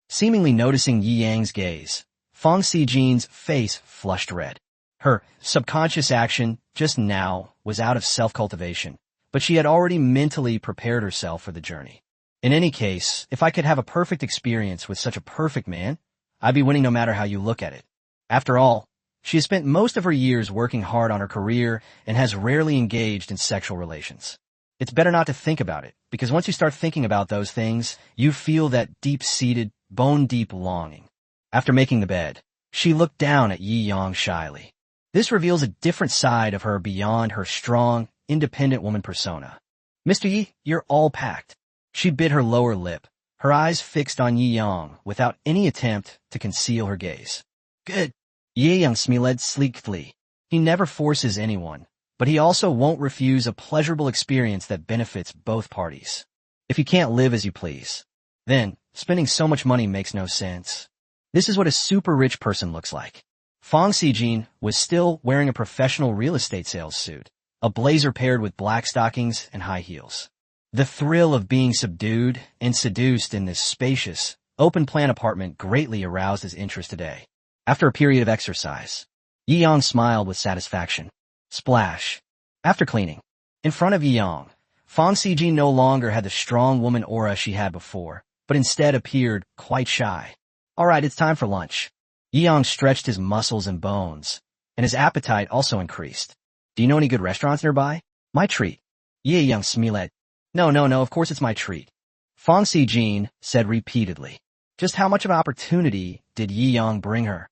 Seemingly noticing Yi Yang's gaze, Fang Xijin's face flushed red. Her subconscious action just now was out of self-cultivation, but she had already mentally prepared herself for the journey. In any case, if I could have a perfect experience with such a perfect man, I'd be winning no matter how you look at it. After all, she has spent most of her years working hard on her career and has rarely engaged in sexual relations. It's better not to think about it, because once you start thinking about those things, you feel that deep-seated, bone-deep longing. After making the bed, she looked down at Yi Yang shyly. This reveals a different side of her beyond her strong, independent woman persona. Mr. Yi, you're all packed. She bit her lower lip, her eyes fixed on Yi Yang without any attempt to conceal her gaze. Good. Yi Yang smiled sleekly. He never forces anyone, but he also won't refuse a pleasurable experience that benefits both parties. If you can't live as you please, then spending so much money makes no sense. This is what a super rich person looks like. Fang Xijin was still wearing a professional real estate sales suit, a blazer paired with black stockings and high heels. The thrill of being subdued and seduced in this spacious, open-plan apartment greatly aroused his interest today. After a period of exercise, Yi Yang smiled with satisfaction. Splash. After cleaning, in front of Yi Yang, Fang Xijin no longer had the strong woman aura she had before, but instead appeared quite shy. All right, it's time for lunch. Yi Yang stretched his muscles and bones, and his appetite also increased. Do you know any good restaurants nearby? My treat. Yi Yang smiled. No, of course it's my treat. Fang Xijin said repeatedly. Just how much of an opportunity did Yi Yang bring her?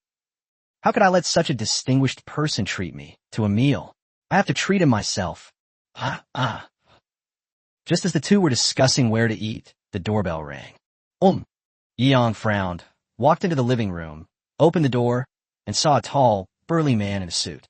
How could I let such a distinguished person treat me to a meal? I have to treat him myself. Just as the two were discussing where to eat, the doorbell rang. Yi Yang frowned, walked into the living room, opened the door, and saw a tall, burly man in a suit.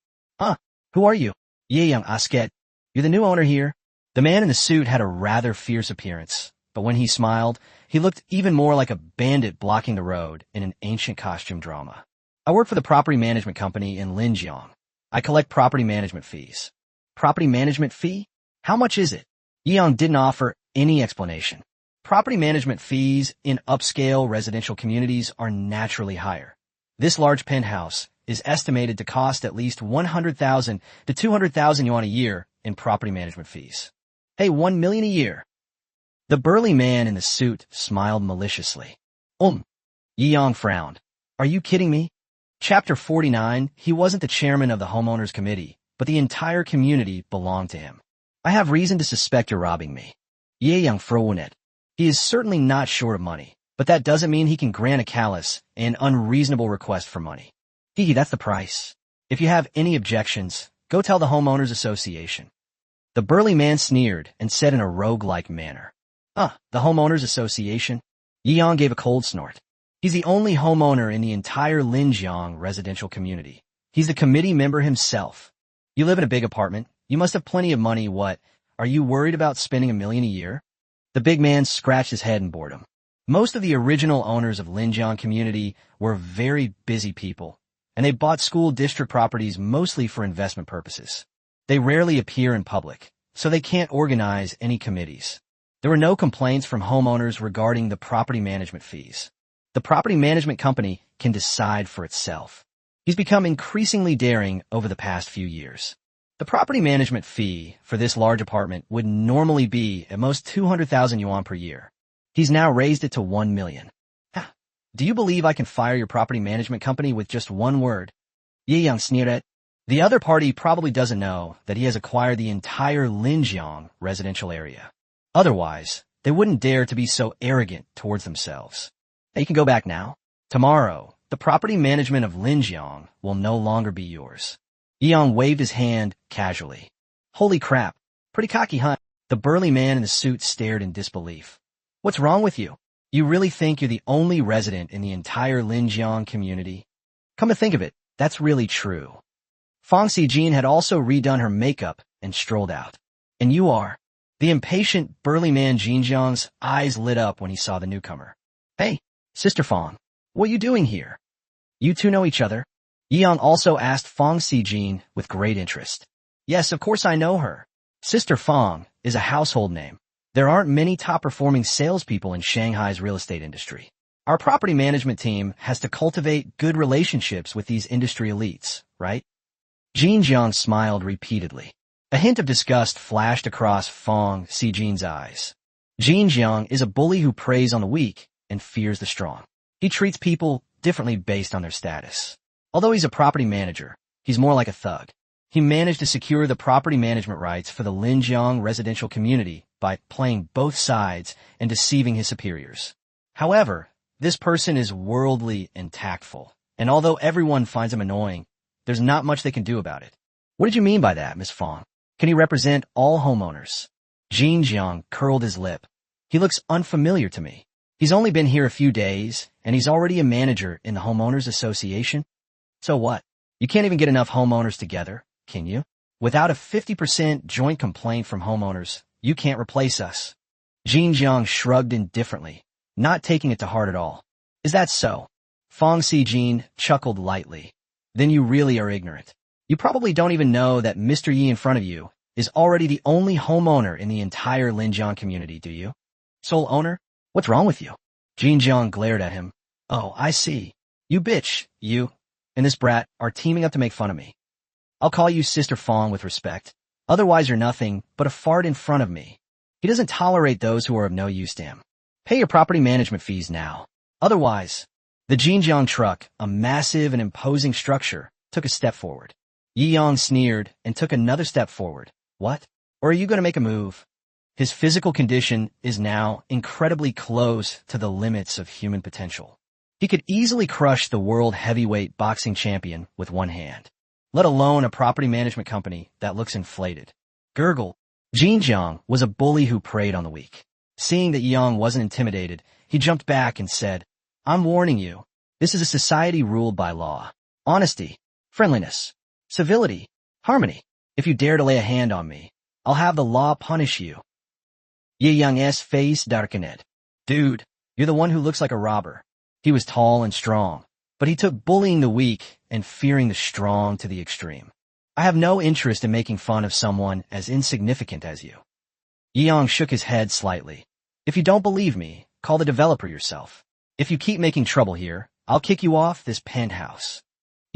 Who are you? Yi Yang asked. You're the new owner here? The man in the suit had a rather fierce appearance, but when he smiled, he looked even more like a bandit blocking the road in an ancient costume drama. I work for the property management company in Linjiang. I collect property management fees. Property management fee? How much is it? Yi Yang didn't offer any explanation. Property management fees in upscale residential communities are naturally higher. This large penthouse is estimated to cost at least 100,000 to 200,000 yuan a year in property management fees. Hey, 1 million a year. The burly man in the suit smiled maliciously. Yi Yang frowned. Are you kidding me? Chapter 49, he wasn't the chairman of the homeowners committee, but the entire community belonged to him. I have reason to suspect you're robbing me. Yi Yang frowned. He is certainly not short of money, but that doesn't mean he can grant a callous and unreasonable request for money. That's the price. If you have any objections, go tell the homeowners association. The burly man sneered and said in a rogue-like manner. The homeowners association? Yi Yang gave a cold snort. He's the only homeowner in the entire Linjiang residential community. He's the committee member himself. You live in a big apartment. You must have plenty of money. What? Are you worried about spending 1 million a year? The big man scratched his head in boredom. Most of the original owners of Linjiang community were very busy people, and they bought school district properties mostly for investment purposes. They rarely appear in public, so they can't organize any committees. There were no complaints from homeowners regarding the property management fees. The property management company can decide for itself. He's become increasingly daring over the past few years. The property management fee for this large apartment would normally be at most 200,000 yuan per year. He's now raised it to 1 million. Do you believe I can fire your property management company with just one word? Yi Yang sneered. The other party probably doesn't know that he has acquired the entire Linjiang residential area. Otherwise, they wouldn't dare to be so arrogant towards themselves. You can go back now. Tomorrow, the property management of Linjiang will no longer be yours. Yi Yang waved his hand casually. Holy crap. Pretty cocky, huh? The burly man in the suit stared in disbelief. What's wrong with you? You really think you're the only resident in the entire Linjiang community? Come to think of it, that's really true. Fang Xijin had also redone her makeup and strolled out. And you are? The impatient, burly man Jinjiang's eyes lit up when he saw the newcomer. Hey, Sister Fang, what are you doing here? You two know each other? Yi Yang also asked Fang Xijin with great interest. Yes, of course I know her. Sister Fang is a household name. There aren't many top-performing salespeople in Shanghai's real estate industry. Our property management team has to cultivate good relationships with these industry elites, right? Jinjiang smiled repeatedly. A hint of disgust flashed across Fang Xijin's eyes. Jinjiang is a bully who preys on the weak and fears the strong. He treats people differently based on their status. Although he's a property manager, he's more like a thug. He managed to secure the property management rights for the Linjiang residential community by playing both sides and deceiving his superiors. However, this person is worldly and tactful, and although everyone finds him annoying, there's not much they can do about it. What did you mean by that, Miss Fang? Can he represent all homeowners? Jinjiang curled his lip. He looks unfamiliar to me. He's only been here a few days, and he's already a manager in the homeowners association. So what? You can't even get enough homeowners together, can you? Without a 50% joint complaint from homeowners, you can't replace us. Jinjiang shrugged indifferently, not taking it to heart at all. Is that so? Fang Xijin chuckled lightly. Then you really are ignorant. You probably don't even know that Mr. Yi in front of you is already the only homeowner in the entire Linjiang community, do you? Sole owner? What's wrong with you? Jinjiang glared at him. Oh, I see. You bitch, you, and this brat are teaming up to make fun of me. I'll call you Sister Fang with respect. Otherwise you're nothing but a fart in front of me. He doesn't tolerate those who are of no use to him. Pay your property management fees now. Otherwise, the Jinjiang truck, a massive and imposing structure, took a step forward. Yi Yang sneered and took another step forward. What? Or are you going to make a move? His physical condition is now incredibly close to the limits of human potential. He could easily crush the world heavyweight boxing champion with one hand, let alone a property management company that looks inflated. Gurgle. Jinjiang was a bully who preyed on the weak. Seeing that Yang wasn't intimidated, he jumped back and said, I'm warning you. This is a society ruled by law. Honesty, friendliness, civility, harmony. If you dare to lay a hand on me, I'll have the law punish you. Yi Yang's face darkened. Dude, you're the one who looks like a robber. He was tall and strong, but he took bullying the weak and fearing the strong to the extreme. I have no interest in making fun of someone as insignificant as you. Yi Yang shook his head slightly. If you don't believe me, call the developer yourself. If you keep making trouble here, I'll kick you off this penthouse.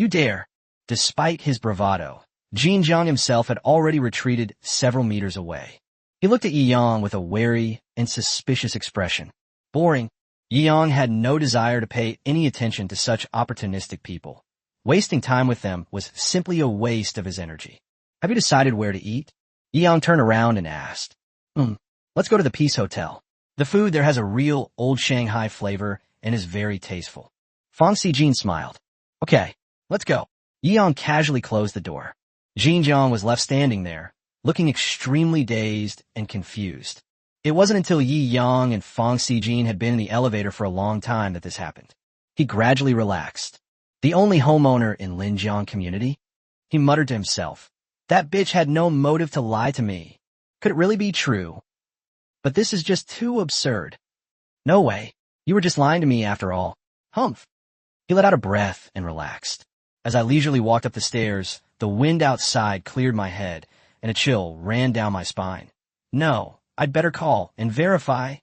You dare. Despite his bravado, Jinjiang himself had already retreated several meters away. He looked at Yi Yang with a wary and suspicious expression. Boring. Yi Yang had no desire to pay any attention to such opportunistic people. Wasting time with them was simply a waste of his energy. Have you decided where to eat? Yi Yang turned around and asked. Let's go to the Peace Hotel. The food there has a real old Shanghai flavor and is very tasteful. Fang Xijin smiled. Okay, let's go. Yi Yang casually closed the door. Jinjiang was left standing there, looking extremely dazed and confused. It wasn't until Yi Yang and Fang Xijin had been in the elevator for a long time that this happened. He gradually relaxed. The only homeowner in Linjiang community? He muttered to himself. That bitch had no motive to lie to me. Could it really be true? But this is just too absurd. No way. You were just lying to me after all. Humph. He let out a breath and relaxed. As I leisurely walked up the stairs, the wind outside cleared my head, and a chill ran down my spine. No, I'd better call and verify.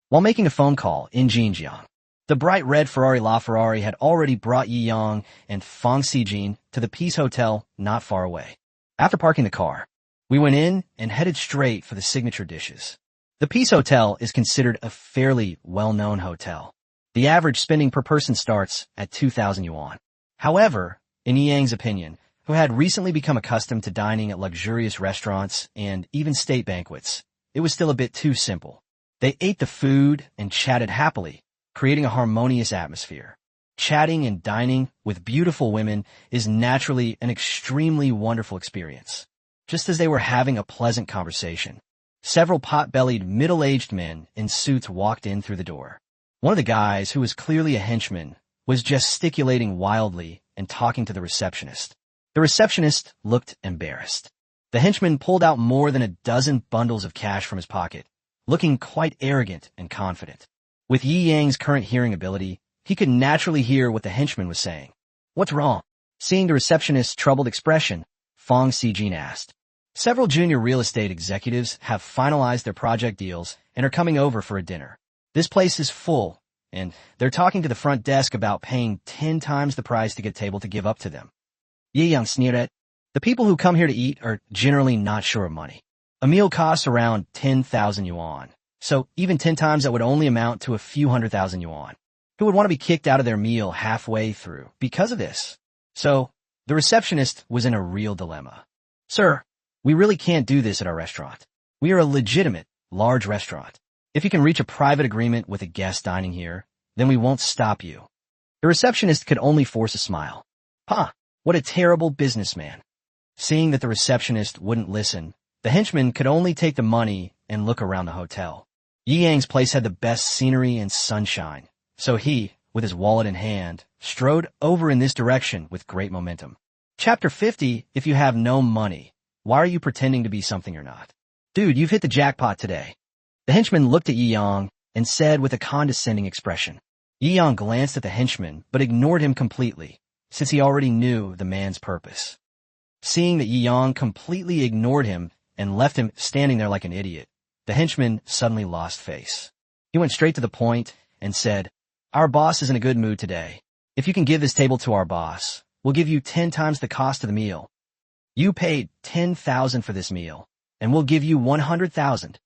While making a phone call in Jinjiang, the bright red Ferrari LaFerrari had already brought Yi Yang and Fang Xijin to the Peace Hotel not far away. After parking the car, we went in and headed straight for the signature dishes. The Peace Hotel is considered a fairly well-known hotel. The average spending per person starts at 2,000 yuan. However, in Yi Yang's opinion, who had recently become accustomed to dining at luxurious restaurants and even state banquets, it was still a bit too simple. They ate the food and chatted happily, creating a harmonious atmosphere. Chatting and dining with beautiful women is naturally an extremely wonderful experience. Just as they were having a pleasant conversation, several pot-bellied middle-aged men in suits walked in through the door. One of the guys, who was clearly a henchman, was gesticulating wildly and talking to the receptionist. The receptionist looked embarrassed. The henchman pulled out more than a dozen bundles of cash from his pocket, looking quite arrogant and confident. With Yi Yang's current hearing ability, he could naturally hear what the henchman was saying. What's wrong? Seeing the receptionist's troubled expression, Fang Xijin asked. Several junior real estate executives have finalized their project deals and are coming over for a dinner. This place is full, and they're talking to the front desk about paying 10 times the price to get a table to give up to them. Yi Yang sneered at. The people who come here to eat are generally not sure of money. A meal costs around 10,000 yuan, so even 10 times that would only amount to a few 100,000 yuan. Who would want to be kicked out of their meal halfway through because of this? So, the receptionist was in a real dilemma. Sir, we really can't do this at our restaurant. We are a legitimate, large restaurant. If you can reach a private agreement with a guest dining here, then we won't stop you. The receptionist could only force a smile. What a terrible businessman. Seeing that the receptionist wouldn't listen, the henchman could only take the money and look around the hotel. Yi Yang's place had the best scenery and sunshine, so he, with his wallet in hand, strode over in this direction with great momentum. Chapter 50, If you have no money, why are you pretending to be something you're not? Dude, you've hit the jackpot today. The henchman looked at Yi Yang and said with a condescending expression. Yi Yang glanced at the henchman but ignored him completely, since he already knew the man's purpose. Seeing that Yi Yang completely ignored him and left him standing there like an idiot, the henchman suddenly lost face. He went straight to the point and said, Our boss is in a good mood today. If you can give this table to our boss, we'll give you 10 times the cost of the meal. You paid 10,000 for this meal, and we'll give you 100,000.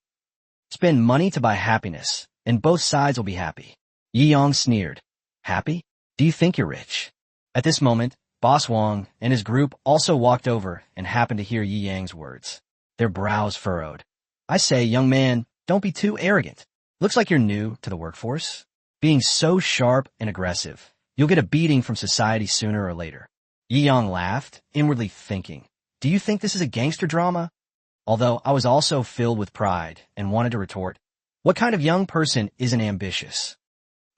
Spend money to buy happiness, and both sides will be happy. Yi Yang sneered. Happy? Do you think you're rich? At this moment, Boss Wang and his group also walked over and happened to hear Yi Yang's words. Their brows furrowed. I say, young man, don't be too arrogant. Looks like you're new to the workforce. Being so sharp and aggressive, you'll get a beating from society sooner or later. Yi Yang laughed, inwardly thinking, do you think this is a gangster drama? Although I was also filled with pride and wanted to retort, what kind of young person isn't ambitious?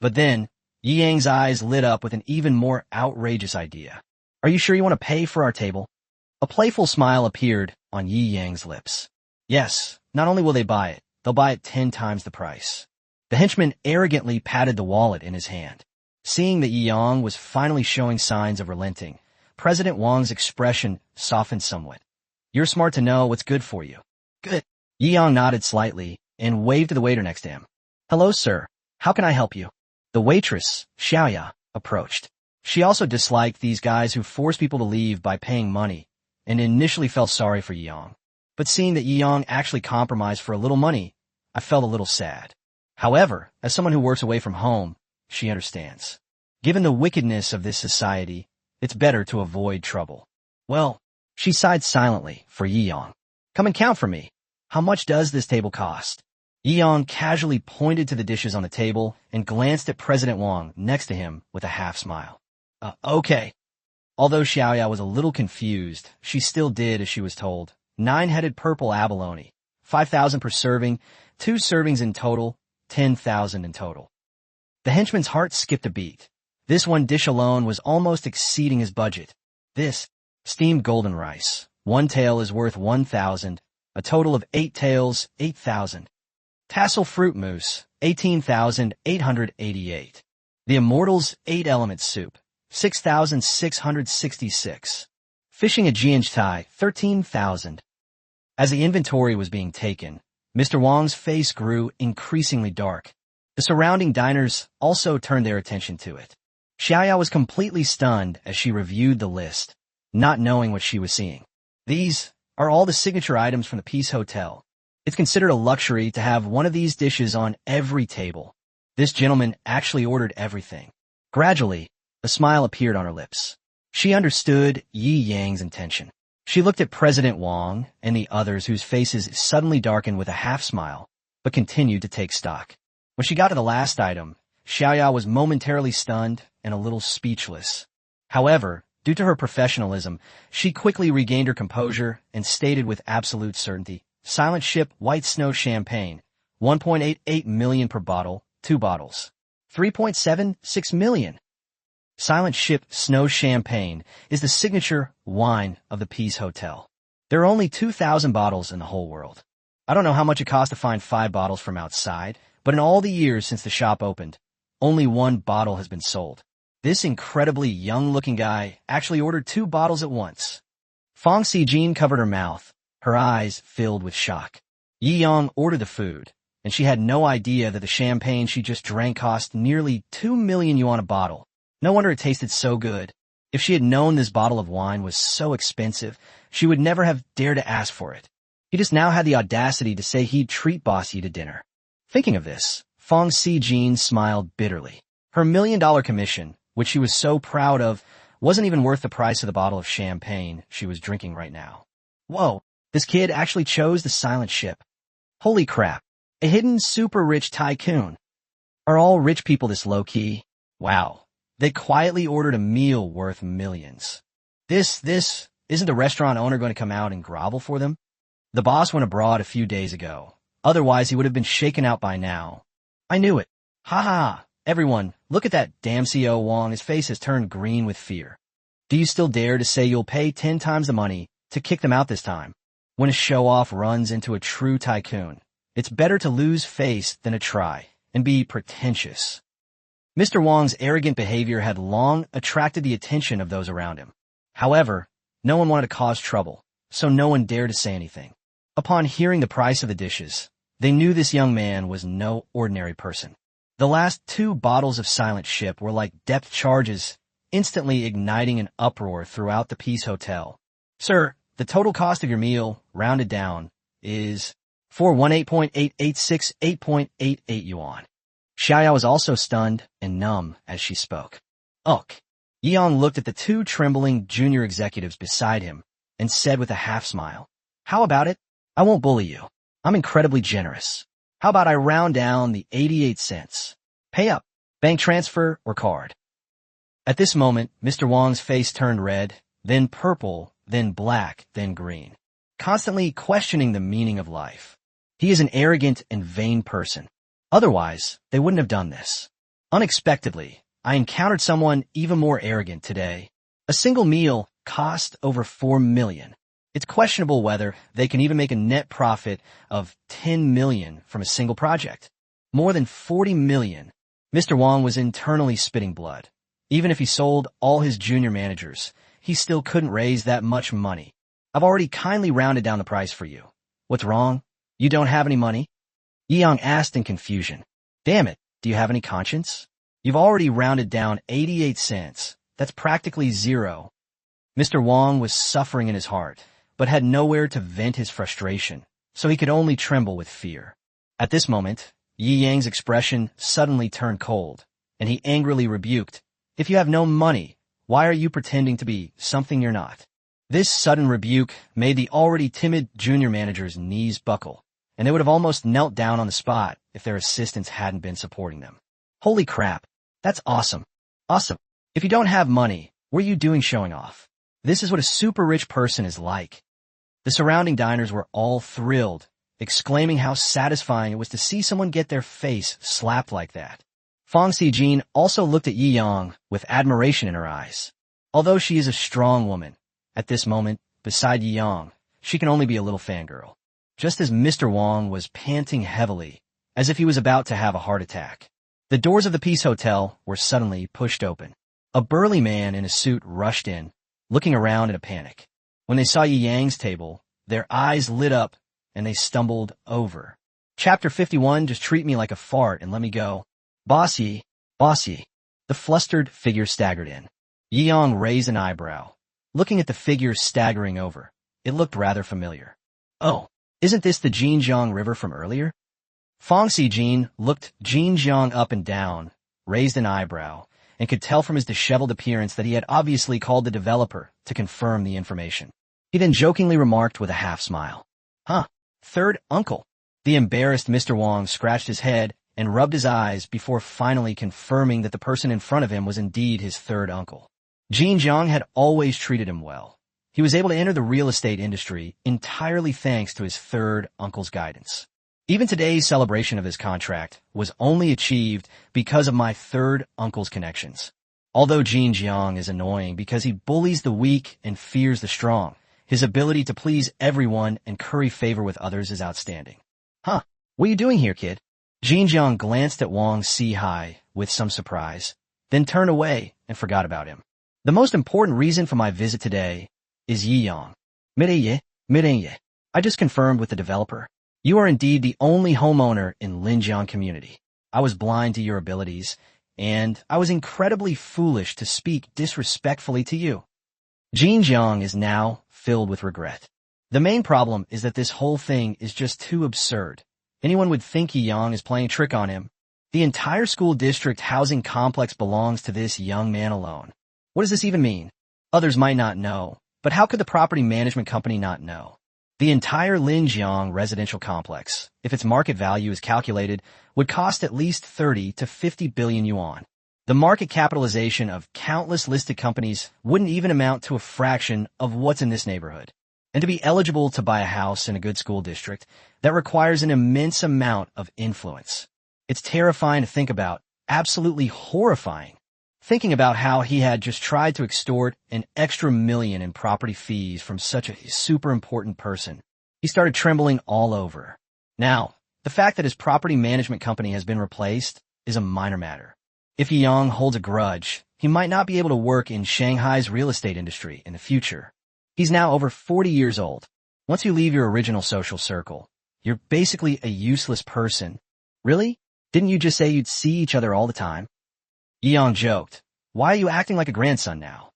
But then, Yi Yang's eyes lit up with an even more outrageous idea. Are you sure you want to pay for our table? A playful smile appeared on Yi Yang's lips. Yes, not only will they buy it, they'll buy it 10 times the price. The henchman arrogantly patted the wallet in his hand. Seeing that Yi Yang was finally showing signs of relenting, President Wang's expression softened somewhat. You're smart to know what's good for you. Good. Yi Yang nodded slightly and waved to the waiter next to him. Hello, sir. How can I help you? The waitress, Xiaoya, approached. She also disliked these guys who force people to leave by paying money, and initially felt sorry for Yong. But seeing that Yong actually compromised for a little money, I felt a little sad. However, as someone who works away from home, she understands. Given the wickedness of this society, it's better to avoid trouble. Well, she sighed silently for Yong. Come and count for me. How much does this table cost? Yong casually pointed to the dishes on the table and glanced at President Wang next to him with a half smile. Okay. Although Xiaoyao was a little confused, she still did as she was told. 9-headed purple abalone, 5,000 per serving, 2 servings in total, 10,000 in total. The henchman's heart skipped a beat. This one dish alone was almost exceeding his budget. This, steamed golden rice. 1 tail is worth 1,000, a total of 8 tails, 8,000. Tassel fruit mousse, 18,888. The Immortals 8-element soup, 6,666. Fishing a Jianj Tai, 13,000. As the inventory was being taken, Mr. Wang's face grew increasingly dark. The surrounding diners also turned their attention to it. Xiaoyao was completely stunned as she reviewed the list, not knowing what she was seeing. These are all the signature items from the Peace Hotel. It's considered a luxury to have one of these dishes on every table. This gentleman actually ordered everything. Gradually, a smile appeared on her lips. She understood Yi Yang's intention. She looked at President Wang and the others whose faces suddenly darkened with a half smile, but continued to take stock. When she got to the last item, Xiaoyao was momentarily stunned and a little speechless. However, due to her professionalism, she quickly regained her composure and stated with absolute certainty, Silent Ship White Snow Champagne, 1.88 million per bottle, 2 bottles. 3.76 million. Silent Ship Snow Champagne is the signature wine of the Peace Hotel. There are only 2,000 bottles in the whole world. I don't know how much it costs to find 5 bottles from outside, but in all the years since the shop opened, only 1 bottle has been sold. This incredibly young-looking guy actually ordered 2 bottles at once. Fong Sijin covered her mouth, her eyes filled with shock. Yi Yong ordered the food, and she had no idea that the champagne she just drank cost nearly 2 million yuan a bottle. No wonder it tasted so good. If she had known this bottle of wine was so expensive, she would never have dared to ask for it. He just now had the audacity to say he'd treat Boss Yi to dinner. Thinking of this, Fong Sijin smiled bitterly. Her $1 million commission, which she was so proud of, wasn't even worth the price of the bottle of champagne she was drinking right now. Whoa, this kid actually chose the Silent Ship. Holy crap, a hidden super rich tycoon. Are all rich people this low-key? Wow, they quietly ordered a meal worth millions. This isn't the restaurant owner going to come out and grovel for them? The boss went abroad a few days ago. Otherwise, he would have been shaken out by now. I knew it. Ha ha. Everyone, look at that damn CO Wong. His face has turned green with fear. Do you still dare to say you'll pay 10 times the money to kick them out this time? When a show-off runs into a true tycoon, it's better to lose face than to try and be pretentious. Mr. Wong's arrogant behavior had long attracted the attention of those around him. However, no one wanted to cause trouble, so no one dared to say anything. Upon hearing the price of the dishes, they knew this young man was no ordinary person. The last 2 bottles of Silent Ship were like depth charges, instantly igniting an uproar throughout the Peace Hotel. Sir, the total cost of your meal, rounded down, is 418.886 8.88 yuan. Xiaoyao was also stunned and numb as she spoke. Ugh. Yong looked at the 2 trembling junior executives beside him and said with a half smile, How about it? I won't bully you. I'm incredibly generous. How about I round down the 88 cents? Pay up. Bank transfer or card. At this moment, Mr. Wong's face turned red, then purple, then black, then green, constantly questioning the meaning of life. He is an arrogant and vain person. Otherwise, they wouldn't have done this. Unexpectedly, I encountered someone even more arrogant today. A single meal cost over 4 million. It's questionable whether they can even make a net profit of 10 million from a single project. More than 40 million. Mr. Wong was internally spitting blood. Even if he sold all his junior managers, he still couldn't raise that much money. I've already kindly rounded down the price for you. What's wrong? You don't have any money? Yong asked in confusion. Damn it, do you have any conscience? You've already rounded down 88 cents. That's practically zero. Mr. Wang was suffering in his heart, but had nowhere to vent his frustration, so he could only tremble with fear. At this moment, Yi Yang's expression suddenly turned cold, and he angrily rebuked, "If you have no money, why are you pretending to be something you're not?" This sudden rebuke made the already timid junior manager's knees buckle, and they would have almost knelt down on the spot if their assistants hadn't been supporting them. Holy crap, that's awesome. Awesome. If you don't have money, what are you doing showing off? This is what a super rich person is like. The surrounding diners were all thrilled, exclaiming how satisfying it was to see someone get their face slapped like that. Fang Xijin also looked at Yi Yang with admiration in her eyes. Although she is a strong woman, at this moment, beside Yi Yang, she can only be a little fangirl. Just as Mr. Wang was panting heavily, as if he was about to have a heart attack, the doors of the Peace Hotel were suddenly pushed open. A burly man in a suit rushed in, looking around in a panic. When they saw Yi Yang's table, their eyes lit up, and they stumbled over. Chapter 51, just treat me like a fart and let me go. Boss Yi. The flustered figure staggered in. Yi Yang raised an eyebrow. Looking at the figure staggering over, it looked rather familiar. Oh, isn't this the Jinjiang River from earlier? Fang Xijin looked Jinjiang up and down, raised an eyebrow, and could tell from his disheveled appearance that he had obviously called the developer to confirm the information. He then jokingly remarked with a half-smile, "Huh, third uncle." The embarrassed Mr. Wang scratched his head and rubbed his eyes before finally confirming that the person in front of him was indeed his third uncle. Jinjiang had always treated him well. He was able to enter the real estate industry entirely thanks to his third uncle's guidance. Even today's celebration of his contract was only achieved because of my third uncle's connections. Although Jinjiang is annoying because he bullies the weak and fears the strong, his ability to please everyone and curry favor with others is outstanding. Huh, what are you doing here, kid? Jinjiang glanced at Wang Xihai with some surprise, then turned away and forgot about him. The most important reason for my visit today is Yi Yang. Mirenye. I just confirmed with the developer. You are indeed the only homeowner in Linjiang community. I was blind to your abilities, and I was incredibly foolish to speak disrespectfully to you. Jinjiang is now filled with regret. The main problem is that this whole thing is just too absurd. Anyone would think Yi Yang is playing a trick on him. The entire school district housing complex belongs to this young man alone. What does this even mean? Others might not know, but how could the property management company not know? The entire Linjiang residential complex, if its market value is calculated, would cost at least 30 to 50 billion yuan. The market capitalization of countless listed companies wouldn't even amount to a fraction of what's in this neighborhood. And to be eligible to buy a house in a good school district, that requires an immense amount of influence. It's terrifying to think about, absolutely horrifying. Thinking about how he had just tried to extort an extra million in property fees from such a super important person, he started trembling all over. Now, the fact that his property management company has been replaced is a minor matter. If Yi Yang holds a grudge, he might not be able to work in Shanghai's real estate industry in the future. He's now over 40 years old. Once you leave your original social circle, you're basically a useless person. Really? Didn't you just say you'd see each other all the time? Yi Yang joked. Why are you acting like a grandson now?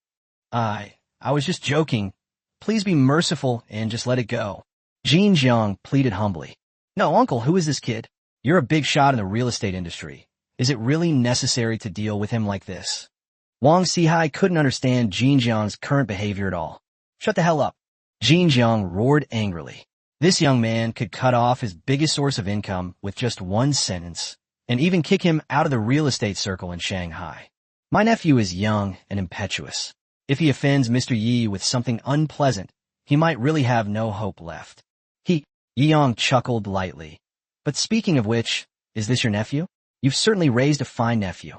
I was just joking. Please be merciful and just let it go. Jinjiang pleaded humbly. No, uncle, who is this kid? You're a big shot in the real estate industry. Is it really necessary to deal with him like this? Wang Xihai couldn't understand Jinjiang's current behavior at all. Shut the hell up. Jinjiang roared angrily. This young man could cut off his biggest source of income with just one sentence, and even kick him out of the real estate circle in Shanghai. My nephew is young and impetuous. If he offends Mr. Yi with something unpleasant, he might really have no hope left. Yi Yang chuckled lightly. But speaking of which, is this your nephew? You've certainly raised a fine nephew.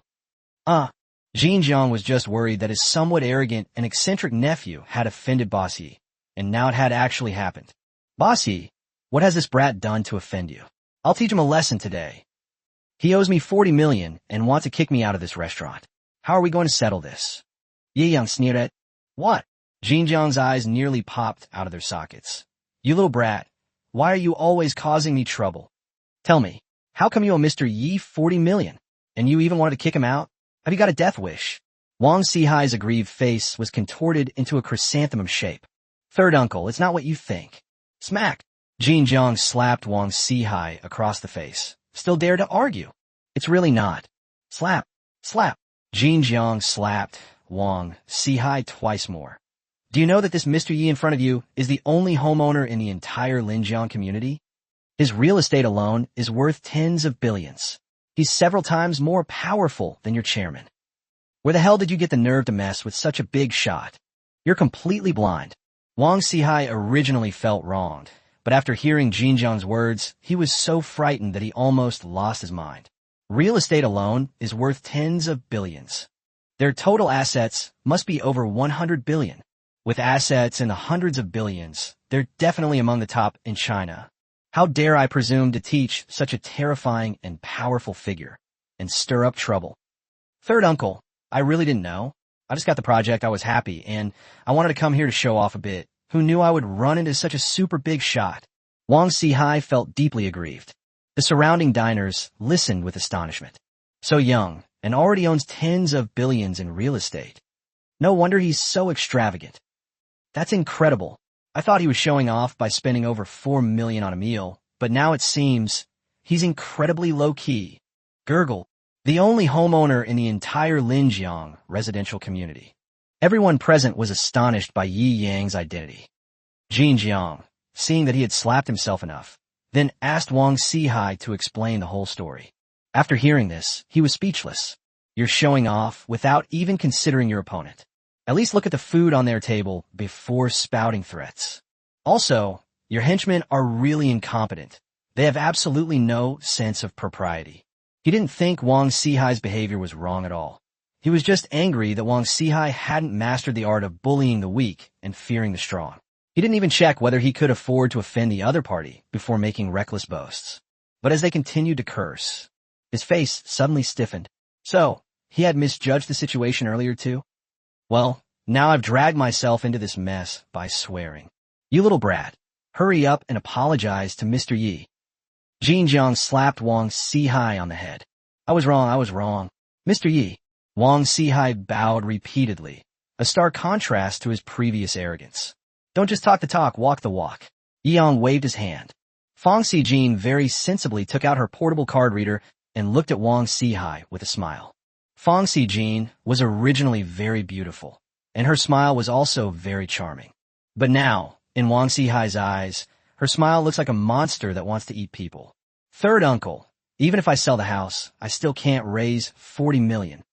Jinjiang was just worried that his somewhat arrogant and eccentric nephew had offended Boss Yi, and now it had actually happened. Boss Yi, what has this brat done to offend you? I'll teach him a lesson today. He owes me 40 million and wants to kick me out of this restaurant. How are we going to settle this? Yi Yang sneered at. What? Jinjiang's eyes nearly popped out of their sockets. You little brat, why are you always causing me trouble? Tell me, how come you owe Mr. Yi 40 million? And you even wanted to kick him out? Have you got a death wish? Wang Sihai's aggrieved face was contorted into a chrysanthemum shape. Third uncle, it's not what you think. Smack! Jin Jiang slapped Wang Sihai across the face. Still dare to argue? It's really not. Slap! Slap! Jin Jiang slapped Wang Sihai twice more. Do you know that this Mr. Yi in front of you is the only homeowner in the entire Linjiang community? His real estate alone is worth tens of billions. He's several times more powerful than your chairman. Where the hell did you get the nerve to mess with such a big shot? You're completely blind. Wang Sihai originally felt wronged, but after hearing Jin Jiang's words, he was so frightened that he almost lost his mind. Real estate alone is worth tens of billions. Their total assets must be over 100 billion. With assets in the hundreds of billions, they're definitely among the top in China. How dare I presume to teach such a terrifying and powerful figure and stir up trouble? Third uncle, I really didn't know. I just got the project, I was happy, and I wanted to come here to show off a bit. Who knew I would run into such a super big shot? Wang Sihai felt deeply aggrieved. The surrounding diners listened with astonishment. So young, and already owns tens of billions in real estate. No wonder he's so extravagant. That's incredible. I thought he was showing off by spending over 4 million on a meal, but now it seems he's incredibly low-key. Gurgle, the only homeowner in the entire Linjiang residential community. Everyone present was astonished by Yi Yang's identity. Jin Jiang, seeing that he had slapped himself enough, then asked Wang Sihai to explain the whole story. After hearing this, he was speechless. You're showing off without even considering your opponent. At least look at the food on their table before spouting threats. Also, your henchmen are really incompetent. They have absolutely no sense of propriety. He didn't think Wang Sihai's behavior was wrong at all. He was just angry that Wang Sihai hadn't mastered the art of bullying the weak and fearing the strong. He didn't even check whether he could afford to offend the other party before making reckless boasts. But as they continued to curse, his face suddenly stiffened. So, he had misjudged the situation earlier too? Well, now I've dragged myself into this mess by swearing. You little brat, hurry up and apologize to Mr. Yi. Jin Jiang slapped Wang Sihai on the head. I was wrong. Mr. Yi. Wang Sihai bowed repeatedly, a stark contrast to his previous arrogance. Don't just talk the talk, walk the walk. Yang waved his hand. Fang Xijin very sensibly took out her portable card reader and looked at Wang Sihai with a smile. Fang Xijin was originally very beautiful, and her smile was also very charming. But now, in Wang Sihai's eyes, her smile looks like a monster that wants to eat people. Third uncle, even if I sell the house, I still can't raise 40 million.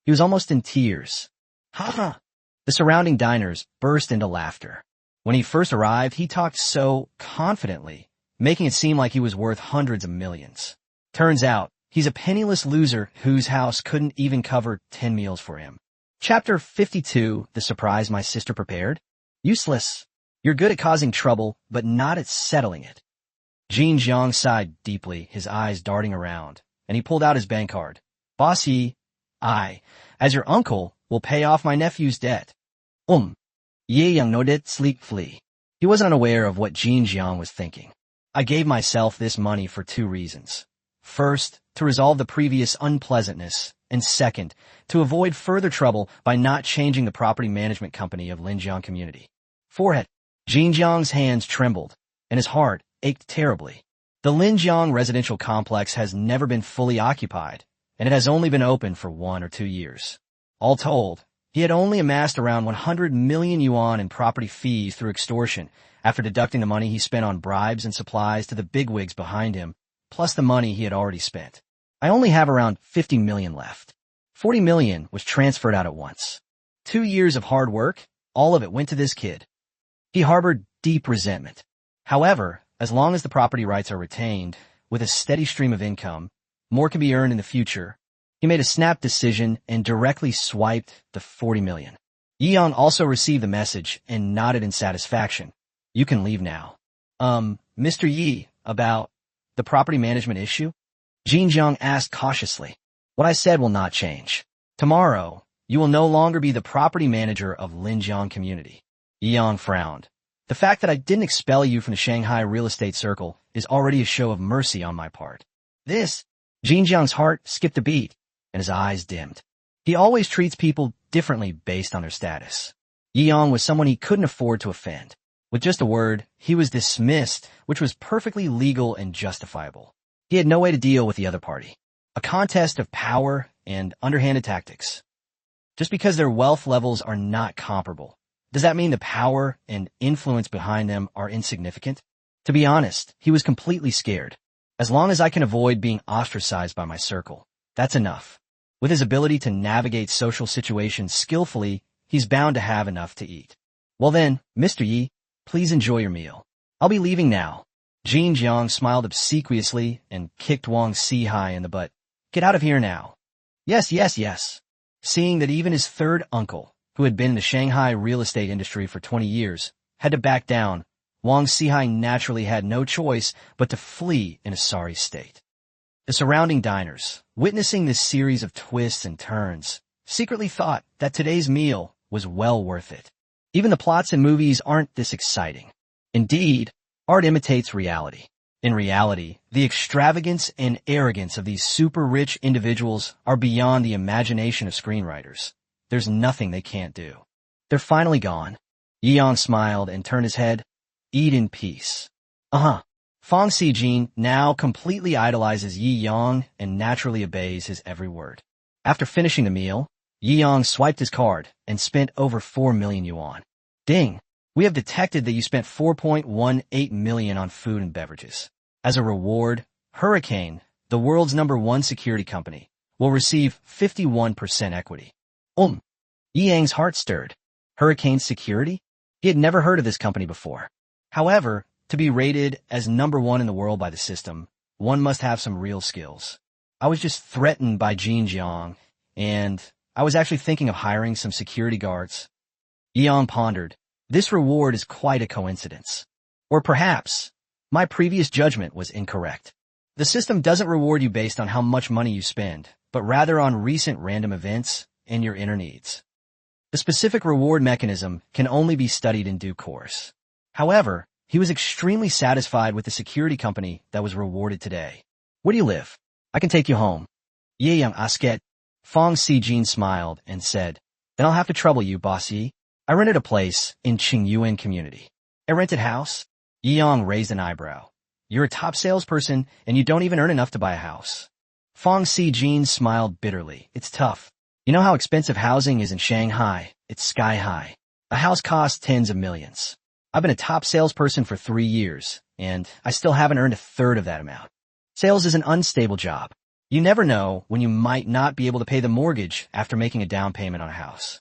He was almost in tears. Ha ha! The surrounding diners burst into laughter. When he first arrived, he talked so confidently, making it seem like he was worth hundreds of millions. Turns out, he's a penniless loser whose house couldn't even cover 10 meals for him. Chapter 52, The Surprise My Sister Prepared? Useless. You're good at causing trouble, but not at settling it. Jin Jiang sighed deeply, his eyes darting around, and he pulled out his bank card. Boss Yi, I, as your uncle, will pay off my nephew's debt. Ye Yang nodded sleepily. He wasn't unaware of what Jin Jiang was thinking. I gave myself this money for 2 reasons. First, to resolve the previous unpleasantness, and second, to avoid further trouble by not changing the property management company of Linjiang community. Forehead. Jin Jiang's hands trembled, and his heart ached terribly. The Linjiang residential complex has never been fully occupied, and it has only been open for 1 or 2 years. All told, he had only amassed around 100 million yuan in property fees through extortion after deducting the money he spent on bribes and supplies to the bigwigs behind him, plus the money he had already spent. I only have around 50 million left. 40 million was transferred out at once. 2 years of hard work, all of it went to this kid. He harbored deep resentment. However, as long as the property rights are retained, with a steady stream of income, more can be earned in the future. He made a snap decision and directly swiped the 40 million. Yi Yang also received the message and nodded in satisfaction. You can leave now. Mr. Yi, about the property management issue? Jin Jiang asked cautiously. What I said will not change. Tomorrow, you will no longer be the property manager of Linjiang community. Yi Yang frowned. The fact that I didn't expel you from the Shanghai real estate circle is already a show of mercy on my part. This, Jin Jiang's heart skipped a beat, and his eyes dimmed. He always treats people differently based on their status. Yi Yang was someone he couldn't afford to offend. With just a word, he was dismissed, which was perfectly legal and justifiable. He had no way to deal with the other party. A contest of power and underhanded tactics. Just because their wealth levels are not comparable, does that mean the power and influence behind them are insignificant? To be honest, he was completely scared. As long as I can avoid being ostracized by my circle, that's enough. With his ability to navigate social situations skillfully, he's bound to have enough to eat. Well then, Mr. Yi, please enjoy your meal. I'll be leaving now. Jin Jiang smiled obsequiously and kicked Wang Sihai in the butt. Get out of here now. Yes, yes, yes. Seeing that even his third uncle, who had been in the Shanghai real estate industry for 20 years, had to back down, Wang Sihai naturally had no choice but to flee in a sorry state. The surrounding diners, witnessing this series of twists and turns, secretly thought that today's meal was well worth it. Even the plots in movies aren't this exciting. Indeed, art imitates reality. In reality, the extravagance and arrogance of these super-rich individuals are beyond the imagination of screenwriters. There's nothing they can't do. They're finally gone. Yi Yang smiled and turned his head. Eat in peace. Fong Sijin now completely idolizes Yi Yang and naturally obeys his every word. After finishing the meal, Yi Yang swiped his card and spent over 4 million yuan. Ding! We have detected that you spent 4.18 million on food and beverages. As a reward, Hurricane, the world's #1 security company, will receive 51% equity. Yi Yang's heart stirred. Hurricane Security? He had never heard of this company before. However, to be rated as #1 in the world by the system, one must have some real skills. I was just threatened by Jin Jiang, and I was actually thinking of hiring some security guards. Yi Yang pondered. This reward is quite a coincidence. Or perhaps, my previous judgment was incorrect. The system doesn't reward you based on how much money you spend, but rather on recent random events and your inner needs. The specific reward mechanism can only be studied in due course. However, he was extremely satisfied with the security company that was rewarded today. Where do you live? I can take you home. Ye Yang asket. Fong Sijin smiled and said, Then I'll have to trouble you, bossy. I rented a place in Qingyuan community. A rented house? Yi Yang raised an eyebrow. You're a top salesperson and you don't even earn enough to buy a house. Fong Sijin smiled bitterly. It's tough. You know how expensive housing is in Shanghai? It's sky high. A house costs tens of millions. I've been a top salesperson for 3 years, and I still haven't earned a third of that amount. Sales is an unstable job. You never know when you might not be able to pay the mortgage after making a down payment on a house.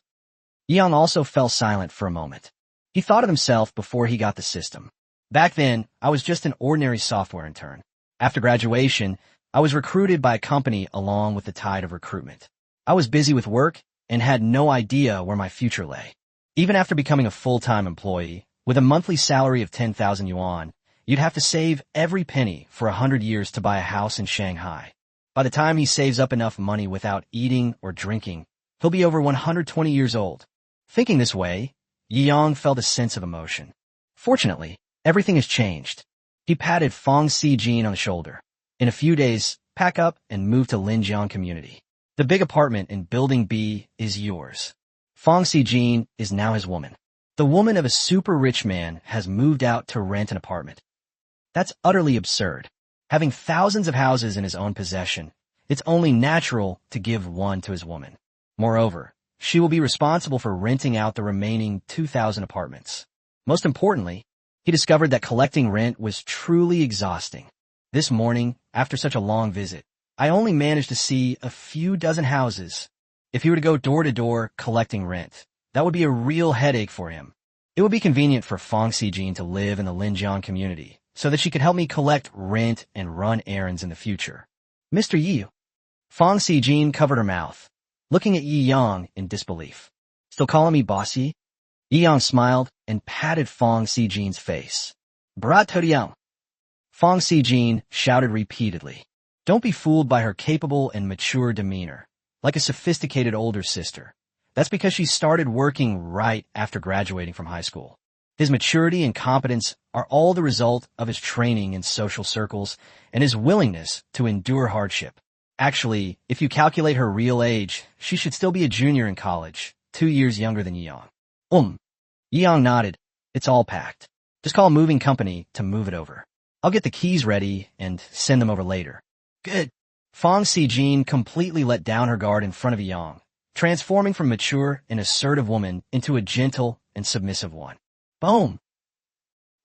Yi Yang also fell silent for a moment. He thought of himself before he got the system. Back then, I was just an ordinary software intern. After graduation, I was recruited by a company along with the tide of recruitment. I was busy with work and had no idea where my future lay. Even after becoming a full-time employee, with a monthly salary of 10,000 yuan, you'd have to save every penny for 100 years to buy a house in Shanghai. By the time he saves up enough money without eating or drinking, he'll be over 120 years old. Thinking this way, Yi Yang felt a sense of emotion. Fortunately, everything has changed. He patted Fong Sijin on the shoulder. In a few days, pack up and move to Linjiang community. The big apartment in Building B is yours. Fong Sijin is now his woman. The woman of a super rich man has moved out to rent an apartment. That's utterly absurd. Having thousands of houses in his own possession, it's only natural to give one to his woman. Moreover, she will be responsible for renting out the remaining 2,000 apartments. Most importantly, he discovered that collecting rent was truly exhausting. This morning, after such a long visit, I only managed to see a few dozen houses. If he were to go door to door collecting rent, that would be a real headache for him. It would be convenient for Fong Sijin to live in the Linjiang community so that she could help me collect rent and run errands in the future. Mr. Yi. Fong Sijin covered her mouth, looking at Yi Yang in disbelief. Still calling me bossy? Yi Yang smiled and patted Fong Sijin's face. Brat Todiang. Fong Sijin shouted repeatedly. Don't be fooled by her capable and mature demeanor, like a sophisticated older sister. That's because she started working right after graduating from high school. His maturity and competence are all the result of his training in social circles and his willingness to endure hardship. Actually, if you calculate her real age, she should still be a junior in college, 2 years younger than Yeong. Yeong nodded. It's all packed. Just call a moving company to move it over. I'll get the keys ready and send them over later. Good. Fong Si-jin completely let down her guard in front of Yeong, transforming from mature and assertive woman into a gentle and submissive one. Boom!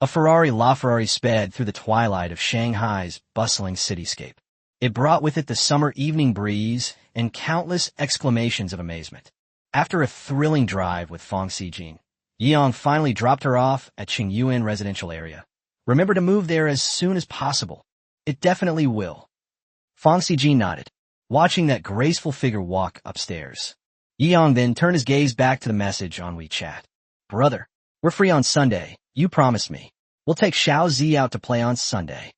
A LaFerrari sped through the twilight of Shanghai's bustling cityscape. It brought with it the summer evening breeze and countless exclamations of amazement. After a thrilling drive with Fong Si-jin, Yeong finally dropped her off at Qingyuan residential area. Remember to move there as soon as possible. It definitely will. Fong Si-jin nodded, watching that graceful figure walk upstairs. Yeong then turned his gaze back to the message on WeChat. Brother, we're free on Sunday. You promised me. We'll take Xiao Zi out to play on Sunday.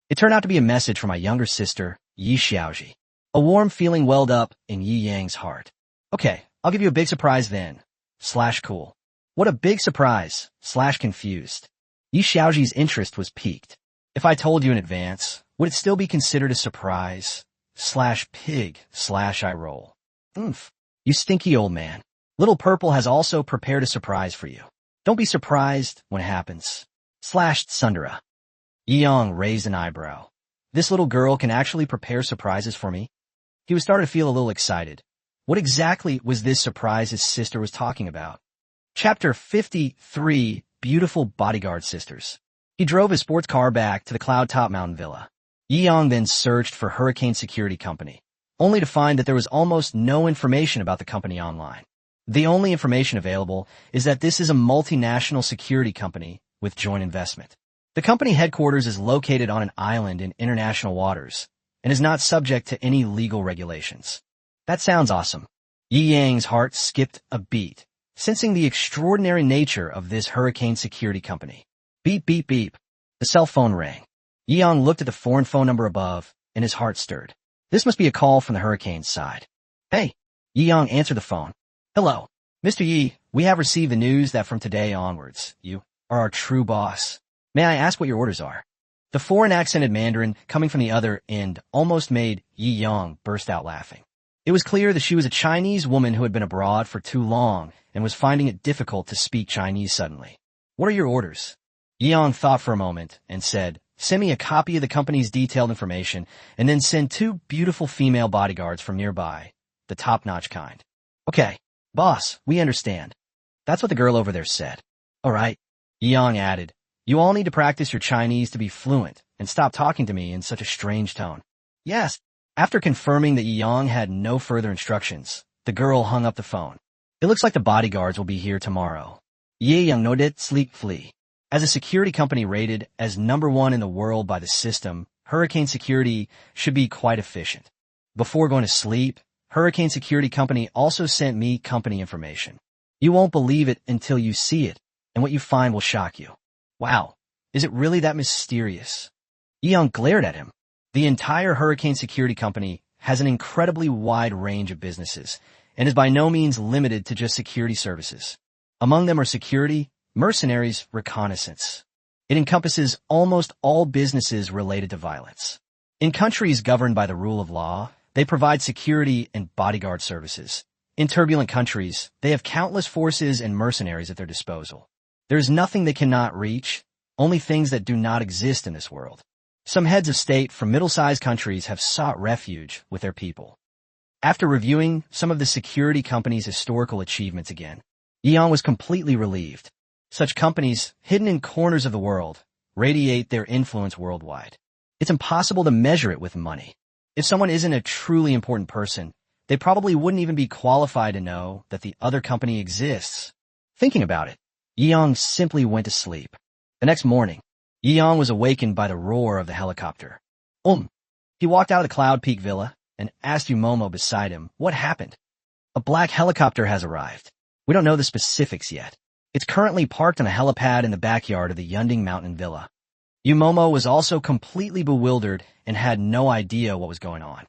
It turned out to be a message from my younger sister, Yi Xiaoji. A warm feeling welled up in Yi Yang's heart. Okay, I'll give you a big surprise then. /cool. What a big surprise. /confused. Yi Xiaoji's interest was piqued. If I told you in advance, would it still be considered a surprise? /pig /eye roll. You stinky old man. Little Purple has also prepared a surprise for you. Don't be surprised when it happens. /Sundara. Yeong raised an eyebrow. This little girl can actually prepare surprises for me? He was starting to feel a little excited. What exactly was this surprise his sister was talking about? Chapter 53, Beautiful Bodyguard Sisters. He drove his sports car back to the Cloud Top Mountain Villa. Yeong then searched for Hurricane Security Company, only to find that there was almost no information about the company online. The only information available is that this is a multinational security company with joint investment. The company headquarters is located on an island in international waters and is not subject to any legal regulations. That sounds awesome. Yi Yang's heart skipped a beat, sensing the extraordinary nature of this Hurricane Security Company. Beep, beep, beep. The cell phone rang. Yeong looked at the foreign phone number above, and his heart stirred. This must be a call from the Hurricane's side. Hey. Yeong answered the phone. Hello. Mr. Yi, we have received the news that from today onwards, you are our true boss. May I ask what your orders are? The foreign accented Mandarin coming from the other end almost made Yi Yong burst out laughing. It was clear that she was a Chinese woman who had been abroad for too long and was finding it difficult to speak Chinese suddenly. What are your orders? Yeong thought for a moment and said, send me a copy of the company's detailed information and then send 2 beautiful female bodyguards from nearby, the top-notch kind. Okay, boss, we understand. That's what the girl over there said. All right, Yeong added, you all need to practice your Chinese to be fluent and stop talking to me in such a strange tone. Yes. After confirming that Yeong had no further instructions, the girl hung up the phone. It looks like the bodyguards will be here tomorrow. Yeong nodded sleepily. As a security company rated as #1 in the world by the system, Hurricane Security should be quite efficient. Before going to sleep, Hurricane Security Company also sent me company information. You won't believe it until you see it, and what you find will shock you. Wow, is it really that mysterious? Yeong glared at him. The entire Hurricane Security Company has an incredibly wide range of businesses and is by no means limited to just security services. Among them are security, mercenaries, reconnaissance. It encompasses almost all businesses related to violence. In countries governed by the rule of law, they provide security and bodyguard services. In turbulent countries, they have countless forces and mercenaries at their disposal. There is nothing they cannot reach, only things that do not exist in this world. Some heads of state from middle-sized countries have sought refuge with their people. After reviewing some of the security company's historical achievements again, Yeong was completely relieved. Such companies, hidden in corners of the world, radiate their influence worldwide. It's impossible to measure it with money. If someone isn't a truly important person, they probably wouldn't even be qualified to know that the other company exists. Thinking about it, Yeong simply went to sleep. The next morning, Yeong was awakened by the roar of the helicopter. He walked out of the Cloud Peak Villa and asked Yumomo beside him what happened. A black helicopter has arrived. We don't know the specifics yet. It's currently parked on a helipad in the backyard of the Yunding Mountain Villa. Yumomo was also completely bewildered and had no idea what was going on.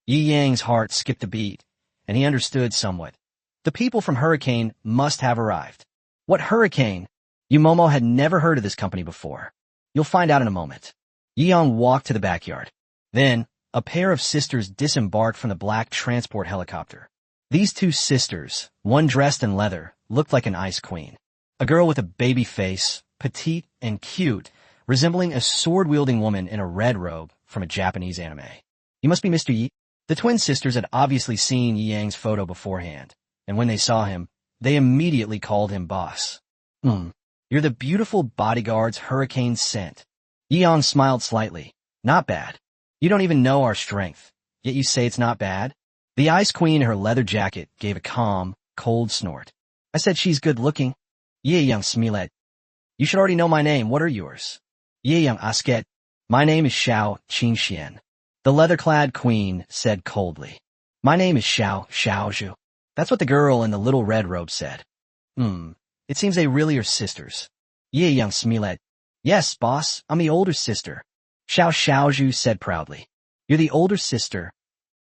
Yi Yang's heart skipped a beat, and he understood somewhat. The people from Hurricane must have arrived. What Hurricane? Yumomo had never heard of this company before. You'll find out in a moment. Yeong walked to the backyard. Then, a pair of sisters disembarked from the black transport helicopter. These two sisters, one dressed in leather, looked like an ice queen. A girl with a baby face, petite and cute, resembling a sword-wielding woman in a red robe from a Japanese anime. You must be Mr. Yi. The twin sisters had obviously seen Yi Yang's photo beforehand, and when they saw him, they immediately called him boss. You're the beautiful bodyguard's hurricane scent. Yi Yang smiled slightly. Not bad. You don't even know our strength, yet you say it's not bad? The ice queen in her leather jacket gave a calm, cold snort. I said she's good-looking. Yi Yang smilet. You should already know my name. What are yours? Yi Yang asket. My name is Xiao Qingxian. The leather-clad queen said coldly. My name is Xiao Xiaozhu. That's what the girl in the little red robe said. It seems they really are sisters. Yi Yang smilet. Yes, boss, I'm the older sister. Xiao Xiaozhu said proudly. You're the older sister.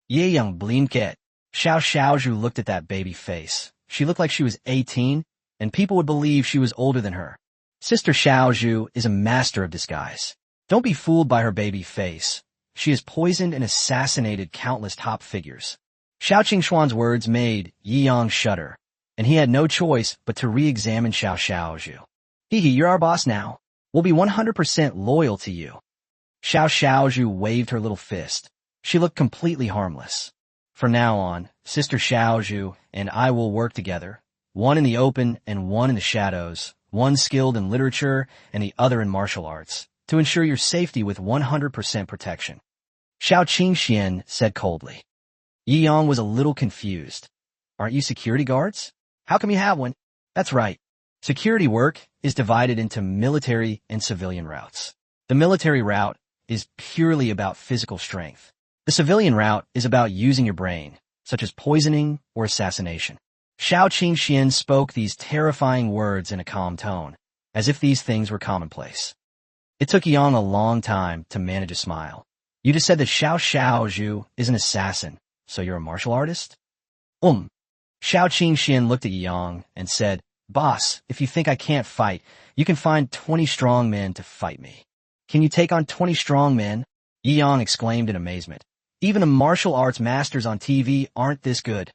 Yi Yang blinket. Xiao Xiaozhu looked at that baby face. She looked like she was 18, and people would believe she was older than her. Sister Xiaozhu is a master of disguise. Don't be fooled by her baby face. She has poisoned and assassinated countless top figures. Xiao Qingshuan's words made Yi Yang shudder, and he had no choice but to re-examine Xiao Xiaozhu. Hee, you're our boss now. We'll be 100% loyal to you. Xiao Xiaozhu waved her little fist. She looked completely harmless. From now on, Sister Xiaozhu and I will work together, one in the open and one in the shadows, one skilled in literature and the other in martial arts, to ensure your safety with 100% protection. Xiao Qingxian said coldly. Yi Yang was a little confused. Aren't you security guards? How come you have one? That's right. Security work is divided into military and civilian routes. The military route is purely about physical strength. The civilian route is about using your brain, such as poisoning or assassination. Xiao Qingxian spoke these terrifying words in a calm tone, as if these things were commonplace. It took Yang a long time to manage a smile. You just said that Xiao Xiaozhu is an assassin, so you're a martial artist? Xiao Qingxian looked at Yang and said, Boss, if you think I can't fight, you can find 20 strong men to fight me. Can you take on 20 strong men? Yi Yang exclaimed in amazement. Even the martial arts masters on TV aren't this good.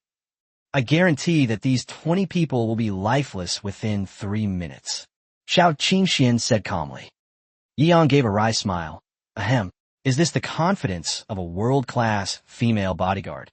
I guarantee that these 20 people will be lifeless within 3 minutes. Xiao Qingxian said calmly. Yi Yang gave a wry smile. Ahem. Is this the confidence of a world-class female bodyguard?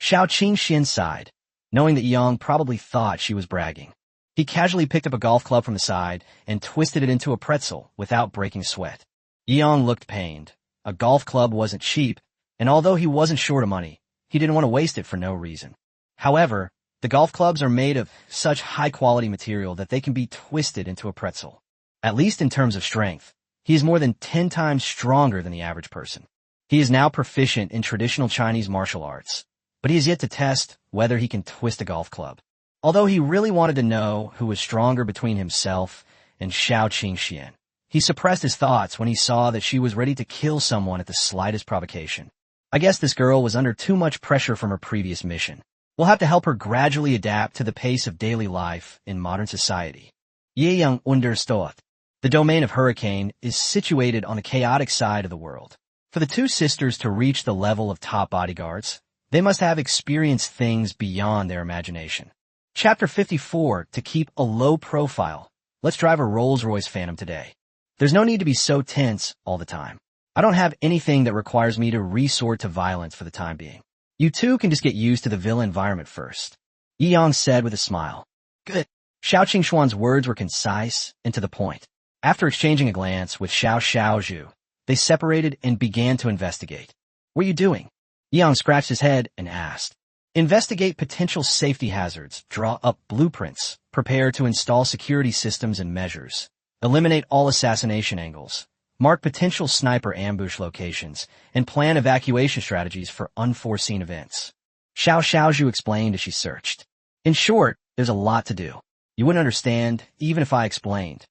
Xiao Qingxian sighed, knowing that Yi Yang probably thought she was bragging. He casually picked up a golf club from the side and twisted it into a pretzel without breaking a sweat. Yi Yang looked pained. A golf club wasn't cheap, and although he wasn't short of money, he didn't want to waste it for no reason. However, the golf clubs are made of such high-quality material that they can be twisted into a pretzel. At least in terms of strength, he is more than 10 times stronger than the average person. He is now proficient in traditional Chinese martial arts, but he has yet to test whether he can twist a golf club. Although he really wanted to know who was stronger between himself and Xiao Qingxian, he suppressed his thoughts when he saw that she was ready to kill someone at the slightest provocation. I guess this girl was under too much pressure from her previous mission. We'll have to help her gradually adapt to the pace of daily life in modern society. Yi Yang understood. The domain of Hurricane is situated on the chaotic side of the world. For the two sisters to reach the level of top bodyguards, they must have experienced things beyond their imagination. Chapter 54, to keep a low profile. Let's drive a Rolls-Royce Phantom today. There's no need to be so tense all the time. I don't have anything that requires me to resort to violence for the time being. You two can just get used to the villa environment first. Yi Yang said with a smile. Good. Xiao Qingshuan's words were concise and to the point. After exchanging a glance with Xiao Xiaozhu, they separated and began to investigate. What are you doing? Yi Yang scratched his head and asked. Investigate potential safety hazards, draw up blueprints, prepare to install security systems and measures, eliminate all assassination angles, mark potential sniper ambush locations, and plan evacuation strategies for unforeseen events. Xiao Xiaozhu explained as she searched. In short, there's a lot to do. You wouldn't understand, even if I explained.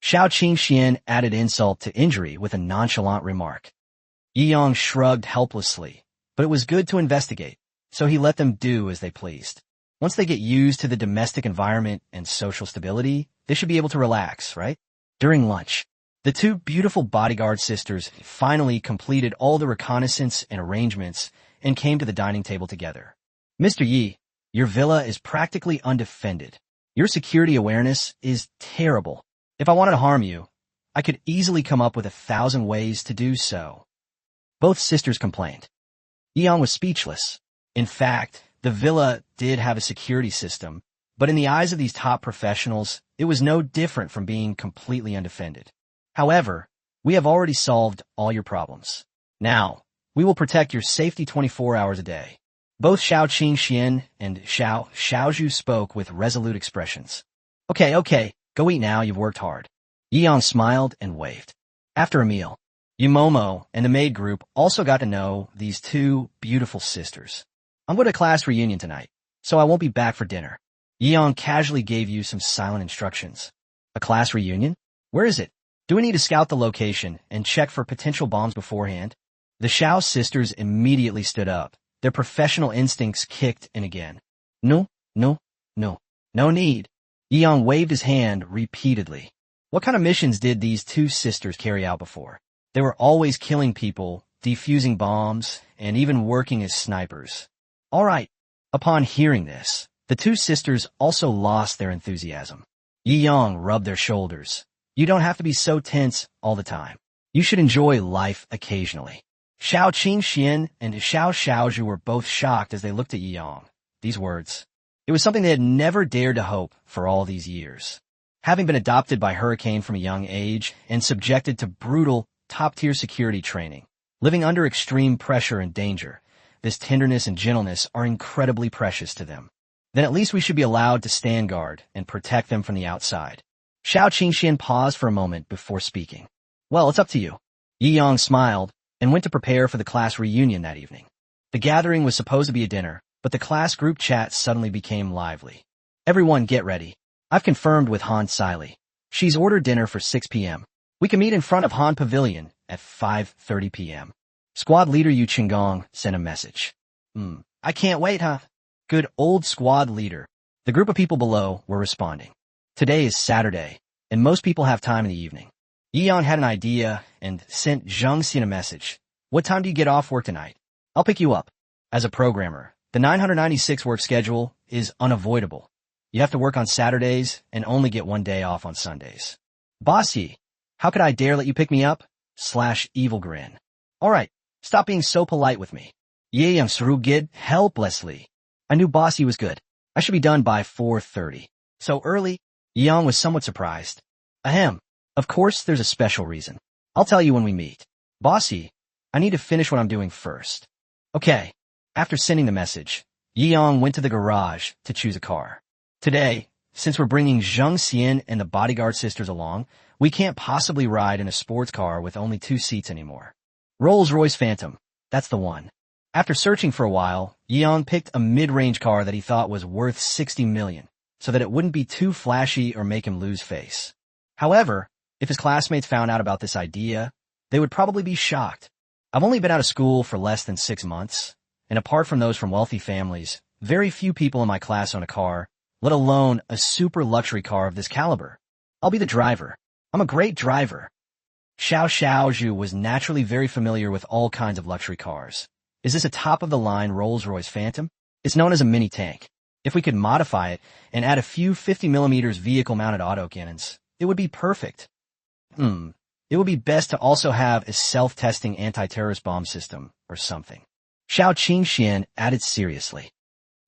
Xiao Qingxian added insult to injury with a nonchalant remark. Yi Yang shrugged helplessly, but it was good to investigate, so he let them do as they pleased. Once they get used to the domestic environment and social stability, they should be able to relax, right? During lunch, the two beautiful bodyguard sisters finally completed all the reconnaissance and arrangements and came to the dining table together. Mr. Yi, Your villa is practically undefended. Your security awareness is terrible. If I wanted to harm you, I could easily come up with 1,000 ways to do so. Both sisters complained. Yeong was speechless. In fact, the villa did have a security system, but in the eyes of these top professionals, it was no different from being completely undefended. However, we have already solved all your problems. Now, we will protect your safety 24 hours a day. Both Xiao Qingxian and Xiao Xiaozhu spoke with resolute expressions. Okay, go eat now, you've worked hard. Yeong smiled and waved. After a meal, Yumomo and the maid group also got to know these two beautiful sisters. I'm going to class reunion tonight, so I won't be back for dinner. Yeong casually gave you some silent instructions. A class reunion? Where is it? Do we need to scout the location and check for potential bombs beforehand? The Xiao sisters immediately stood up. Their professional instincts kicked in again. No need. Yeong waved his hand repeatedly. What kind of missions did these two sisters carry out before? They were always killing people, defusing bombs, and even working as snipers. All right. Upon hearing this, the two sisters also lost their enthusiasm. Yeong rubbed their shoulders. You don't have to be so tense all the time. You should enjoy life occasionally. Xiao Qingxian and Xiao Xiaozhu were both shocked as they looked at Yeong. These words. It was something they had never dared to hope for all these years. Having been adopted by Hurricane from a young age and subjected to brutal, top-tier security training, living under extreme pressure and danger, this tenderness and gentleness are incredibly precious to them. Then at least we should be allowed to stand guard and protect them from the outside. Xiao Qingxian paused for a moment before speaking. Well, it's up to you. Yeong smiled and went to prepare for the class reunion that evening. The gathering was supposed to be a dinner, but the class group chat suddenly became lively. Everyone get ready. I've confirmed with Han Siley. She's ordered dinner for 6 p.m. We can meet in front of Han Pavilion at 5:30 p.m. Squad leader Yu Qinggong sent a message. I can't wait, huh? Good old squad leader. The group of people below were responding. Today is Saturday, and most people have time in the evening. Yeong had an idea and sent Zhang Xian a message. What time do you get off work tonight? I'll pick you up. As a programmer, the 996 work schedule is unavoidable. You have to work on Saturdays and only get 1 day off on Sundays. Bossy, how could I dare let you pick me up? /evil grin. All right, stop being so polite with me. Yeong Surugid helplessly. I knew Bossy was good. I should be done by 4:30. So early? Yeong was somewhat surprised. Ahem. Of course, there's a special reason. I'll tell you when we meet. Bossy, I need to finish what I'm doing first. Okay. After sending the message, Yeong went to the garage to choose a car. Today, since we're bringing Zhang Xian and the bodyguard sisters along, we can't possibly ride in a sports car with only 2 seats anymore. Rolls-Royce Phantom. That's the one. After searching for a while, Yeong picked a mid-range car that he thought was worth 60 million, so that it wouldn't be too flashy or make him lose face. However, if his classmates found out about this idea, they would probably be shocked. I've only been out of school for less than 6 months, and apart from those from wealthy families, very few people in my class own a car, let alone a super luxury car of this caliber. I'll be the driver. I'm a great driver. Xiao Xiaozhu was naturally very familiar with all kinds of luxury cars. Is this a top-of-the-line Rolls-Royce Phantom? It's known as a mini-tank. If we could modify it and add a few 50mm vehicle-mounted autocannons, it would be perfect. It would be best to also have a self-testing anti-terrorist bomb system or something. Xiao Qingxian added seriously.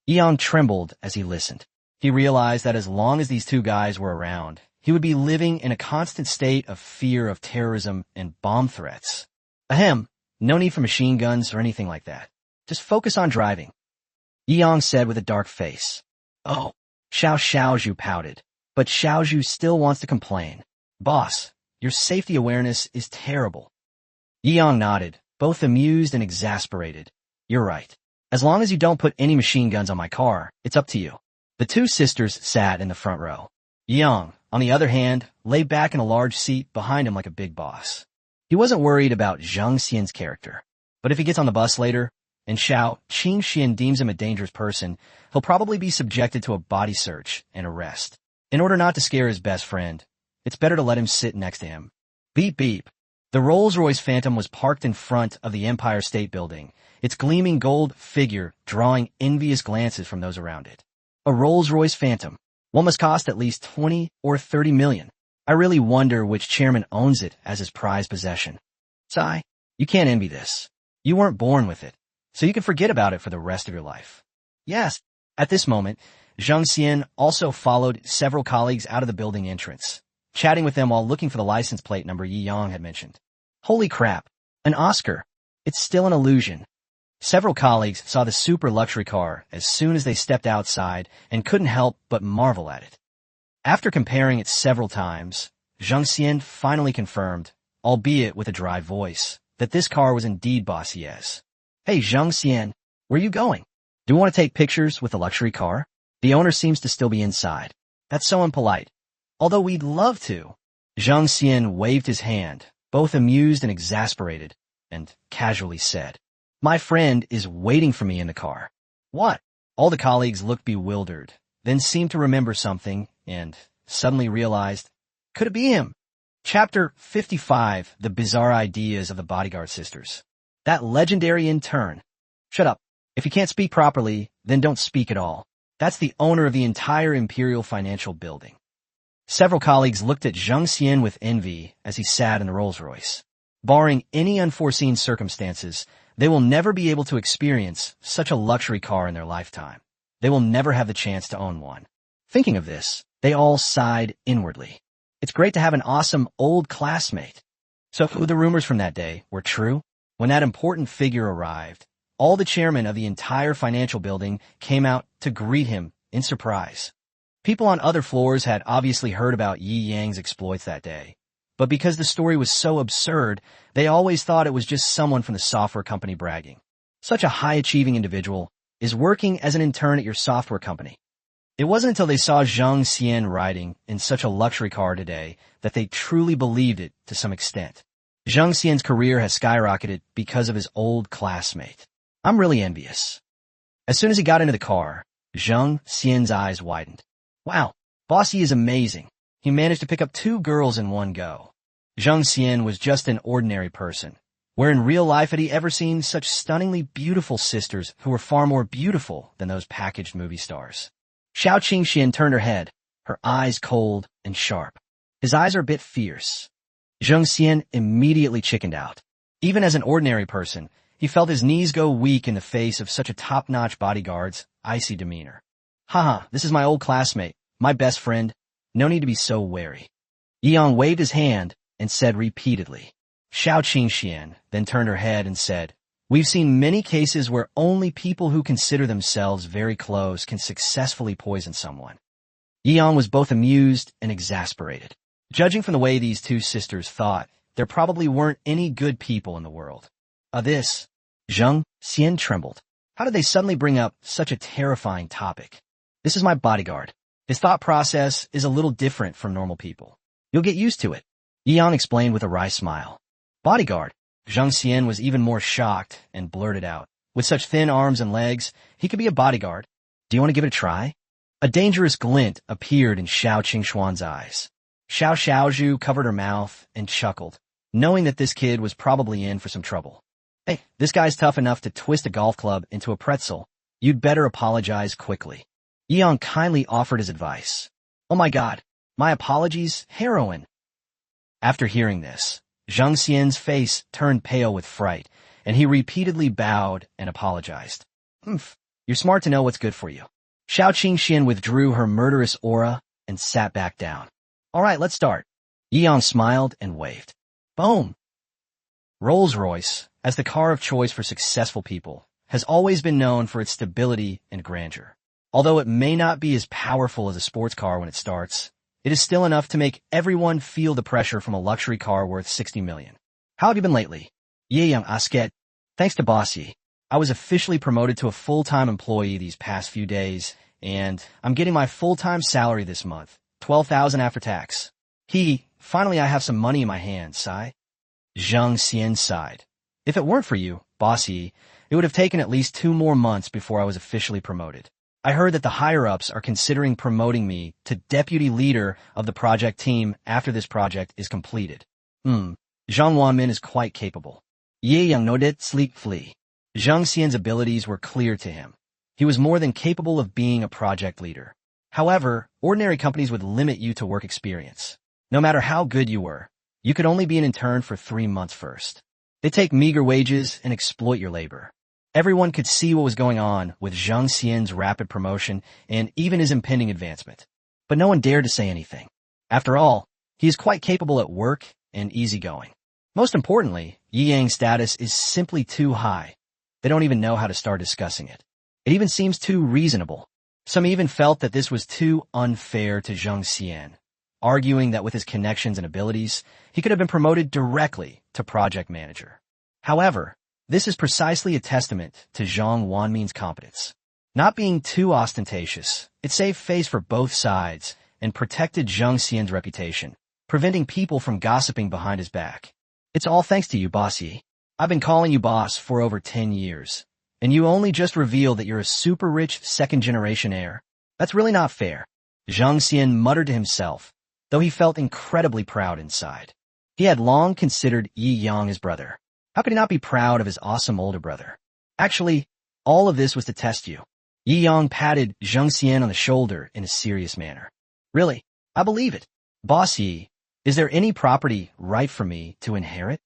Yeong trembled as he listened. He realized that as long as these two guys were around, he would be living in a constant state of fear of terrorism and bomb threats. Ahem, no need for machine guns or anything like that. Just focus on driving. Yeong said with a dark face. Oh, Xiao Xiaozhu pouted, but Xiaozhu still wants to complain. Boss, your safety awareness is terrible. Yeong nodded, both amused and exasperated. You're right. As long as you don't put any machine guns on my car, it's up to you. The two sisters sat in the front row. Yeong, on the other hand, lay back in a large seat behind him like a big boss. He wasn't worried about Zhang Xian's character, but if he gets on the bus later, and Xiao Qingxian deems him a dangerous person, he'll probably be subjected to a body search and arrest. In order not to scare his best friend, it's better to let him sit next to him. Beep beep. The Rolls-Royce Phantom was parked in front of the Empire State Building, its gleaming gold figure drawing envious glances from those around it. A Rolls-Royce Phantom. One must cost at least 20 or 30 million. I really wonder which chairman owns it as his prized possession. Sigh, you can't envy this. You weren't born with it, so you can forget about it for the rest of your life. Yes. At this moment, Zhang Xian also followed several colleagues out of the building entrance, chatting with them while looking for the license plate number Yi Yang had mentioned. Holy crap, an Oscar. It's still an illusion. Several colleagues saw the super luxury car as soon as they stepped outside and couldn't help but marvel at it. After comparing it several times, Zhang Xian finally confirmed, albeit with a dry voice, that this car was indeed Bossier's. Hey Zhang Xian, where are you going? Do you want to take pictures with the luxury car? The owner seems to still be inside. That's so impolite. Although we'd love to. Zhang Xian waved his hand, both amused and exasperated, and casually said, My friend is waiting for me in the car. What? All the colleagues looked bewildered, then seemed to remember something, and suddenly realized, could it be him? Chapter 55, The Bizarre Ideas of the Bodyguard Sisters. That legendary intern. Shut up. If you can't speak properly, then don't speak at all. That's the owner of the entire Imperial Financial Building. Several colleagues looked at Zhang Xian with envy as he sat in the Rolls-Royce. Barring any unforeseen circumstances, they will never be able to experience such a luxury car in their lifetime. They will never have the chance to own one. Thinking of this, they all sighed inwardly. It's great to have an awesome old classmate. So if the rumors from that day were true, when that important figure arrived, all the chairmen of the entire financial building came out to greet him in surprise. People on other floors had obviously heard about Yi Yang's exploits that day, but because the story was so absurd, they always thought it was just someone from the software company bragging. Such a high-achieving individual is working as an intern at your software company. It wasn't until they saw Zhang Xian riding in such a luxury car today that they truly believed it to some extent. Zhang Xian's career has skyrocketed because of his old classmate. I'm really envious. As soon as he got into the car, Zhang Xian's eyes widened. Wow, Bossy is amazing. He managed to pick up 2 girls in one go. Zhang Xian was just an ordinary person. Where in real life had he ever seen such stunningly beautiful sisters who were far more beautiful than those packaged movie stars? Xiao Qingxian turned her head, her eyes cold and sharp. His eyes are a bit fierce. Zhang Xian immediately chickened out. Even as an ordinary person, he felt his knees go weak in the face of such a top-notch bodyguard's icy demeanor. Haha, this is my old classmate, my best friend. No need to be so wary. Yi Yang waved his hand and said repeatedly. Xiao Qingxian then turned her head and said, We've seen many cases where only people who consider themselves very close can successfully poison someone. Yi Yang was both amused and exasperated. Judging from the way these 2 sisters thought, there probably weren't any good people in the world. This, Zhang Xian trembled. How did they suddenly bring up such a terrifying topic? This is my bodyguard. His thought process is a little different from normal people. You'll get used to it, Yi Yang explained with a wry smile. Bodyguard? Zhang Xian was even more shocked and blurted out. With such thin arms and legs, he could be a bodyguard. Do you want to give it a try? A dangerous glint appeared in Xiao Qingxuan's eyes. Xiao Xiaozhu covered her mouth and chuckled, knowing that this kid was probably in for some trouble. Hey, this guy's tough enough to twist a golf club into a pretzel. You'd better apologize quickly. Yi Yang kindly offered his advice. Oh my god, my apologies, heroine. After hearing this, Zhang Xian's face turned pale with fright, and he repeatedly bowed and apologized. You're smart to know what's good for you. Xiao Qingxian withdrew her murderous aura and sat back down. All right, let's start. Yi Yang smiled and waved. Boom! Rolls-Royce, as the car of choice for successful people, has always been known for its stability and grandeur. Although it may not be as powerful as a sports car when it starts, it is still enough to make everyone feel the pressure from a luxury car worth 60 million. How have you been lately? Ye Yang Asket. Thanks to Bossy, I was officially promoted to a full-time employee these past few days, and I'm getting my full-time salary this month, 12,000 after tax. Finally I have some money in my hands, sigh. Zhang Xian sighed. If it weren't for you, Bossy, it would have taken at least 2 more months before I was officially promoted. I heard that the higher-ups are considering promoting me to deputy leader of the project team after this project is completed. Zhang Wanmin is quite capable. Ye Yang Nodet Sleek Flee. Zhang Xian's abilities were clear to him. He was more than capable of being a project leader. However, ordinary companies would limit you to work experience. No matter how good you were, you could only be an intern for 3 months first. They take meager wages and exploit your labor. Everyone could see what was going on with Zhang Xian's rapid promotion and even his impending advancement. But no one dared to say anything. After all, he is quite capable at work and easygoing. Most importantly, Yi Yang's status is simply too high. They don't even know how to start discussing it. It even seems too reasonable. Some even felt that this was too unfair to Zhang Xian, arguing that with his connections and abilities, he could have been promoted directly to project manager. However, this is precisely a testament to Zhang Wanmin's competence. Not being too ostentatious, it saved face for both sides and protected Zhang Xian's reputation, preventing people from gossiping behind his back. It's all thanks to you, Boss Yi. I've been calling you boss for over 10 years, and you only just revealed that you're a super rich second-generation heir. That's really not fair. Zhang Xian muttered to himself, though he felt incredibly proud inside. He had long considered Yi Yang his brother. How could he not be proud of his awesome older brother? Actually, all of this was to test you. Yi Yang patted Zhang Xian on the shoulder in a serious manner. Really, I believe it. Boss Yi, is there any property right for me to inherit?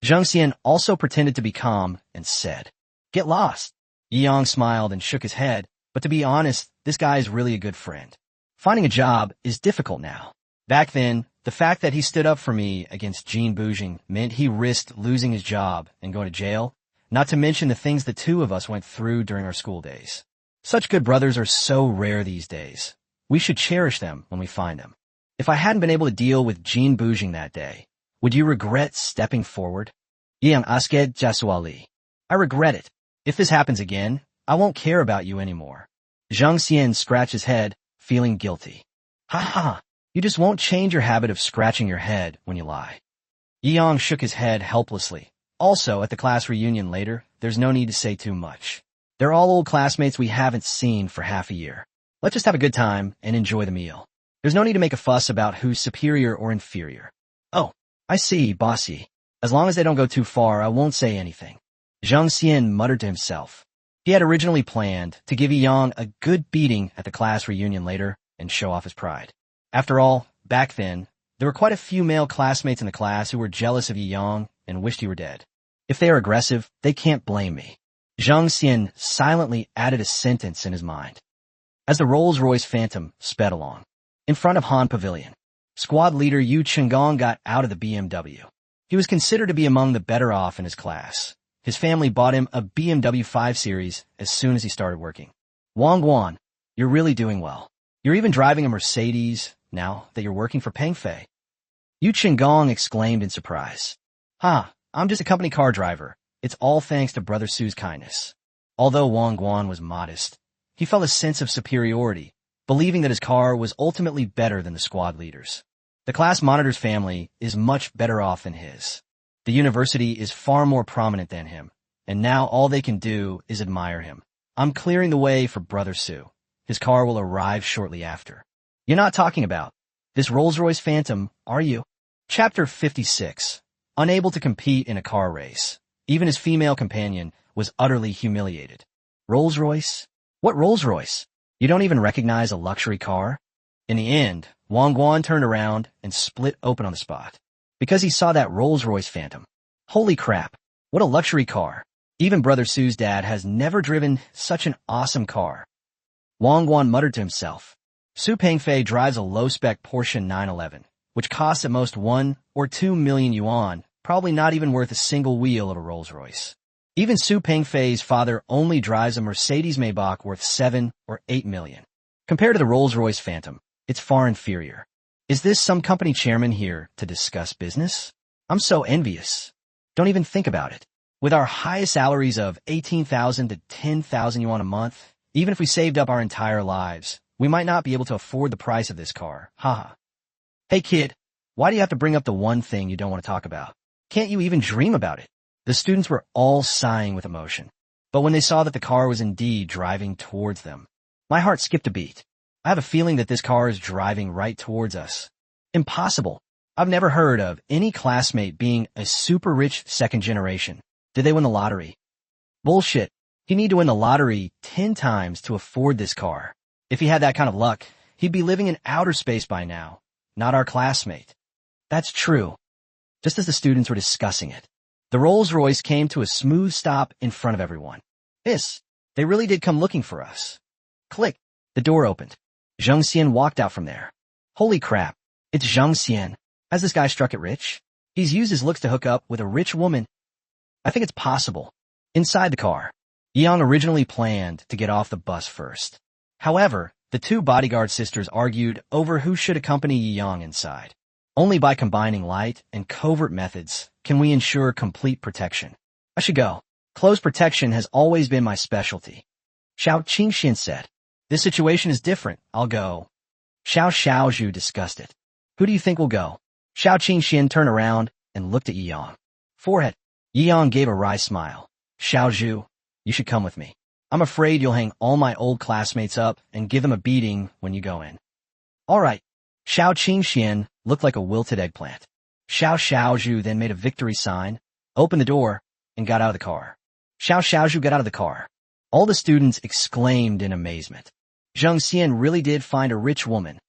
Zhang Xian also pretended to be calm and said, Get lost. Yi Yang smiled and shook his head, but to be honest, this guy is really a good friend. Finding a job is difficult now. Back then, the fact that he stood up for me against Jean Boujing meant he risked losing his job and going to jail, not to mention the things the two of us went through during our school days. Such good brothers are so rare these days. We should cherish them when we find them. If I hadn't been able to deal with Jean Boujing that day, would you regret stepping forward? Yang Asked Jaswali. I regret it. If this happens again, I won't care about you anymore. Zhang Xian scratched his head, feeling guilty. Ha ha, you just won't change your habit of scratching your head when you lie. Yi Yang shook his head helplessly. Also, at the class reunion later, there's no need to say too much. They're all old classmates we haven't seen for half a year. Let's just have a good time and enjoy the meal. There's no need to make a fuss about who's superior or inferior. Oh, I see, Bossy. As long as they don't go too far, I won't say anything. Zhang Xian muttered to himself. He had originally planned to give Yi Yang a good beating at the class reunion later and show off his pride. After all, back then, there were quite a few male classmates in the class who were jealous of Yi Yang and wished he were dead. If they are aggressive, they can't blame me. Zhang Xian silently added a sentence in his mind. As the Rolls-Royce Phantom sped along, in front of Han Pavilion, squad leader Yu Chenggong got out of the BMW. He was considered to be among the better off in his class. His family bought him a BMW 5 Series as soon as he started working. Wang Guan, you're really doing well. You're even driving a Mercedes now that you're working for Peng Fei. Yu Chenggong exclaimed in surprise. I'm just a company car driver. It's all thanks to Brother Su's kindness. Although Wang Guan was modest, he felt a sense of superiority, believing that his car was ultimately better than the squad leader's. The class monitor's family is much better off than his. The university is far more prominent than him, and now all they can do is admire him. I'm clearing the way for Brother Su. His car will arrive shortly after. You're not talking about this Rolls-Royce Phantom, are you? Chapter 56. Unable to compete in a car race, even his female companion was utterly humiliated. Rolls-Royce? What Rolls-Royce? You don't even recognize a luxury car? In the end, Wang Guan turned around and split open on the spot, because he saw that Rolls-Royce Phantom. Holy crap, what a luxury car. Even Brother Su's dad has never driven such an awesome car. Wang Guan muttered to himself. Su Pengfei drives a low-spec Porsche 911, which costs at most 1 or 2 million yuan, probably not even worth a single wheel of a Rolls-Royce. Even Su Pengfei's father only drives a Mercedes Maybach worth 7 or 8 million. Compared to the Rolls-Royce Phantom, it's far inferior. Is this some company chairman here to discuss business? I'm so envious. Don't even think about it. With our highest salaries of 18,000 to 10,000 yuan a month, even if we saved up our entire lives, we might not be able to afford the price of this car. Haha. Hey kid, why do you have to bring up the one thing you don't want to talk about? Can't you even dream about it? The students were all sighing with emotion. But when they saw that the car was indeed driving towards them, my heart skipped a beat. I have a feeling that this car is driving right towards us. Impossible. I've never heard of any classmate being a super rich second generation. Did they win the lottery? Bullshit. He'd need to win the lottery 10 times to afford this car. If he had that kind of luck, he'd be living in outer space by now, not our classmate. That's true. Just as the students were discussing it, the Rolls-Royce came to a smooth stop in front of everyone. They really did come looking for us. Click. The door opened. Zhang Xian walked out from there. Holy crap. It's Zhang Xian. Has this guy struck it rich? He's used his looks to hook up with a rich woman. I think it's possible. Inside the car, Yang originally planned to get off the bus first. However, the two bodyguard sisters argued over who should accompany Yang inside. Only by combining light and covert methods can we ensure complete protection. I should go. Close protection has always been my specialty. Xiao Qingxian said. This situation is different. I'll go. Xiao Xiaozhu discussed it. Who do you think will go? Xiao Qingxian turned around and looked at Yi Yang. Forehead. Yi Yang gave a wry smile. Xiaozhu, you should come with me. I'm afraid you'll hang all my old classmates up and give them a beating when you go in. All right. Xiao Qingxian looked like a wilted eggplant. Xiao Xiaozhu then made a victory sign, opened the door, and got out of the car. Xiao Xiaozhu got out of the car. All the students exclaimed in amazement. Zhang Xian really did find a rich woman.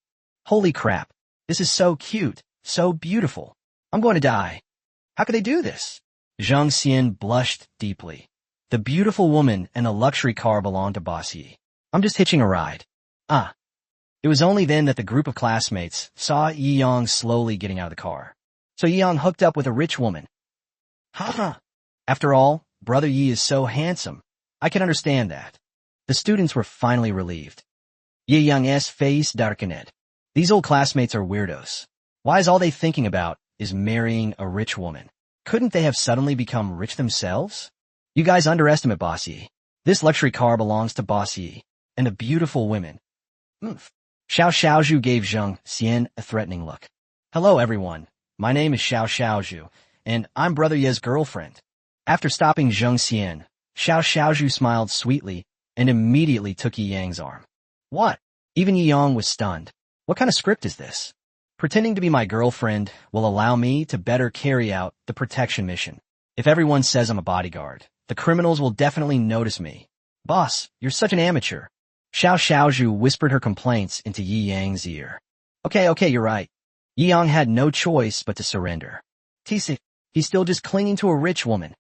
Holy crap. This is so cute, so beautiful. I'm going to die. How could they do this? Zhang Xian blushed deeply. The beautiful woman and the luxury car belonged to Boss Yi. I'm just hitching a ride. It was only then that the group of classmates saw Yi Yang slowly getting out of the car. So Yi Yang hooked up with a rich woman. Ha. After all, Brother Yi is so handsome. I can understand that. The students were finally relieved. Yi Yang's face darkened. These old classmates are weirdos. Why is all they thinking about is marrying a rich woman? Couldn't they have suddenly become rich themselves? You guys underestimate Boss Yi. This luxury car belongs to Boss Yi, and a beautiful women. Xiao Xiaozhu gave Zhang Xian a threatening look. Hello everyone, my name is Xiao Xiaozhu, and I'm Brother Ye's girlfriend. After stopping Zhang Xian, Xiao Xiaozhu smiled sweetly and immediately took Yi Yang's arm. What? Even Yi Yang was stunned. What kind of script is this? Pretending to be my girlfriend will allow me to better carry out the protection mission. If everyone says I'm a bodyguard, the criminals will definitely notice me. Boss, you're such an amateur. Xiao Xiaozhu whispered her complaints into Yi Yang's ear. Okay, you're right. Yi Yang had no choice but to surrender. He's still just clinging to a rich woman.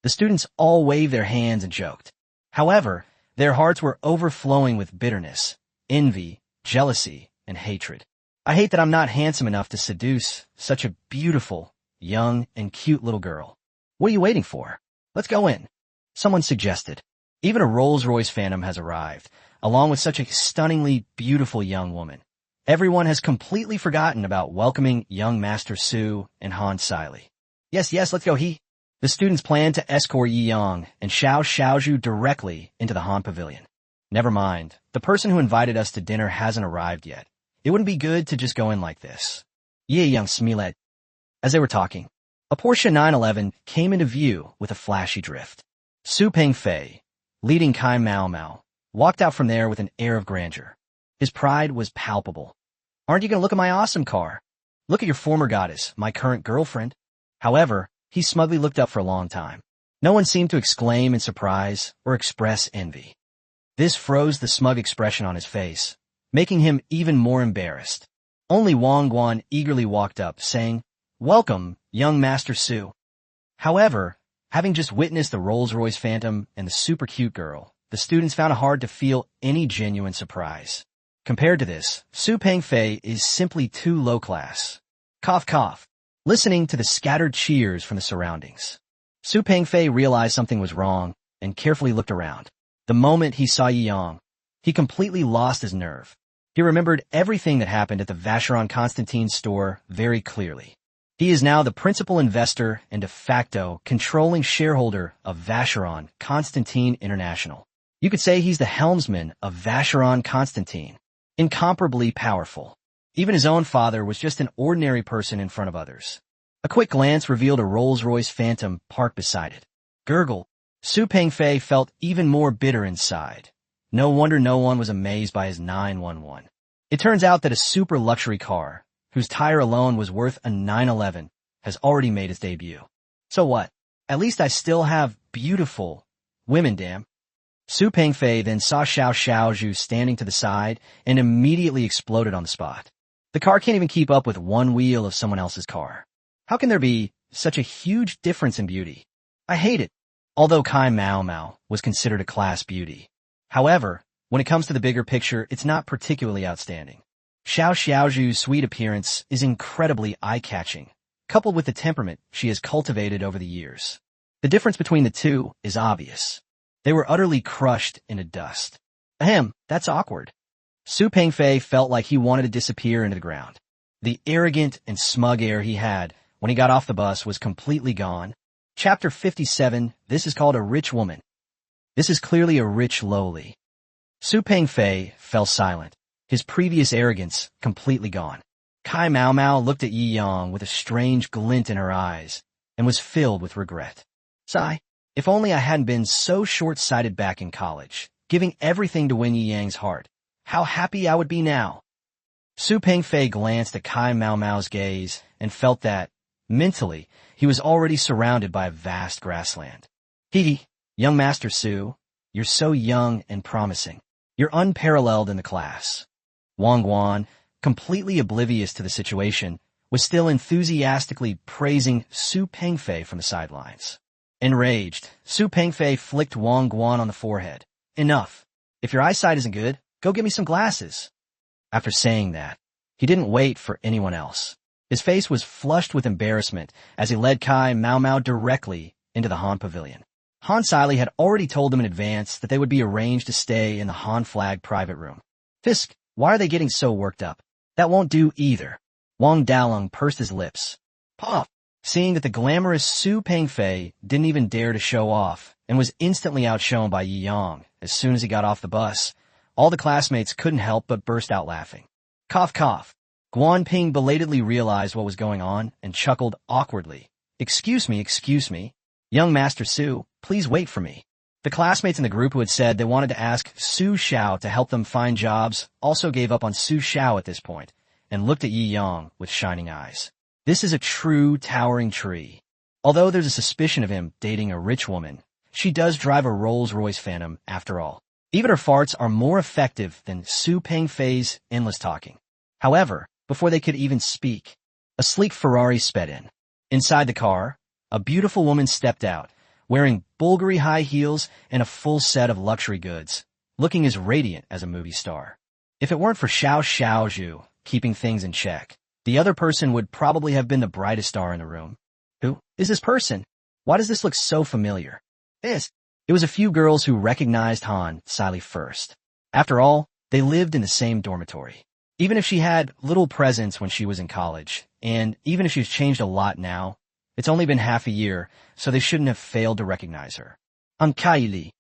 The students all waved their hands and joked. However, their hearts were overflowing with bitterness, envy, jealousy, and hatred. I hate that I'm not handsome enough to seduce such a beautiful, young, and cute little girl. What are you waiting for? Let's go in. Someone suggested. Even a Rolls-Royce Phantom has arrived, along with such a stunningly beautiful young woman. Everyone has completely forgotten about welcoming young Master Su and Han Siley. Yes, let's go. The students planned to escort Yi Yang and Xiao Xiaozhu directly into the Han Pavilion. Never mind, the person who invited us to dinner hasn't arrived yet. It wouldn't be good to just go in like this. Yi Yang smiled. As they were talking, a Porsche 911 came into view with a flashy drift. Su Pengfei, leading Kai Mao Mao, walked out from there with an air of grandeur. His pride was palpable. Aren't you going to look at my awesome car? Look at your former goddess, my current girlfriend. However, he smugly looked up for a long time. No one seemed to exclaim in surprise or express envy. This froze the smug expression on his face, making him even more embarrassed. Only Wang Guan eagerly walked up, saying, "Welcome, young Master Su." However, having just witnessed the Rolls-Royce Phantom and the super cute girl, the students found it hard to feel any genuine surprise. Compared to this, Su Pengfei is simply too low class. Cough cough. Listening to the scattered cheers from the surroundings, Su Pengfei realized something was wrong and carefully looked around. The moment he saw Yi Yang, he completely lost his nerve. He remembered everything that happened at the Vacheron Constantin store very clearly. He is now the principal investor and de facto controlling shareholder of Vacheron Constantin International. You could say he's the helmsman of Vacheron Constantin. Incomparably powerful. Even his own father was just an ordinary person in front of others. A quick glance revealed a Rolls-Royce Phantom parked beside it. Gurgle. Su Pengfei felt even more bitter inside. No wonder no one was amazed by his 911. It turns out that a super luxury car, whose tire alone was worth a 911, has already made his debut. So what? At least I still have beautiful women, damn. Su Pengfei then saw Xiao Xiaozhu standing to the side and immediately exploded on the spot. The car can't even keep up with one wheel of someone else's car. How can there be such a huge difference in beauty? I hate it. Although Kai Mao Mao was considered a class beauty. However, when it comes to the bigger picture, it's not particularly outstanding. Xiao Xiaozhu's sweet appearance is incredibly eye-catching, coupled with the temperament she has cultivated over the years. The difference between the two is obvious. They were utterly crushed into dust. Ahem, that's awkward. Su Pengfei felt like he wanted to disappear into the ground. The arrogant and smug air he had when he got off the bus was completely gone. Chapter 57, this is called a rich woman. This is clearly a rich lowly. Su Pengfei fell silent, his previous arrogance completely gone. Kai Mao Mao looked at Yi Yang with a strange glint in her eyes and was filled with regret. Sigh, if only I hadn't been so short-sighted back in college, giving everything to win Yi Yang's heart. How happy I would be now. Su Pengfei glanced at Kai Mao Mao's gaze and felt that, mentally, he was already surrounded by a vast grassland. Hee, young Master Su, you're so young and promising. You're unparalleled in the class. Wang Guan, completely oblivious to the situation, was still enthusiastically praising Su Pengfei from the sidelines. Enraged, Su Pengfei flicked Wang Guan on the forehead. Enough. If your eyesight isn't good, go get me some glasses. After saying that, he didn't wait for anyone else. His face was flushed with embarrassment as he led Kai Mao Mao directly into the Han Pavilion. Han Siley had already told them in advance that they would be arranged to stay in the Han Flag private room. Fisk, why are they getting so worked up? That won't do either. Wang Dalong pursed his lips. Puff! Seeing that the glamorous Su Pengfei didn't even dare to show off and was instantly outshone by Yi Yang as soon as he got off the bus, all the classmates couldn't help but burst out laughing. Cough, cough. Guan Ping belatedly realized what was going on and chuckled awkwardly. Excuse me. Young Master Su, please wait for me. The classmates in the group who had said they wanted to ask Su Xiao to help them find jobs also gave up on Su Xiao at this point and looked at Yi Yang with shining eyes. This is a true towering tree. Although there's a suspicion of him dating a rich woman, she does drive a Rolls-Royce Phantom after all. Even her farts are more effective than Su Pengfei's endless talking. However, before they could even speak, a sleek Ferrari sped in. Inside the car, a beautiful woman stepped out, wearing Bulgari high heels and a full set of luxury goods, looking as radiant as a movie star. If it weren't for Xiao Xiaozhu keeping things in check, the other person would probably have been the brightest star in the room. Who is this person? Why does this look so familiar? It was a few girls who recognized Han Siley first. After all, they lived in the same dormitory. Even if she had little presence when she was in college, and even if she's changed a lot now, it's only been half a year, so they shouldn't have failed to recognize her. Kaili.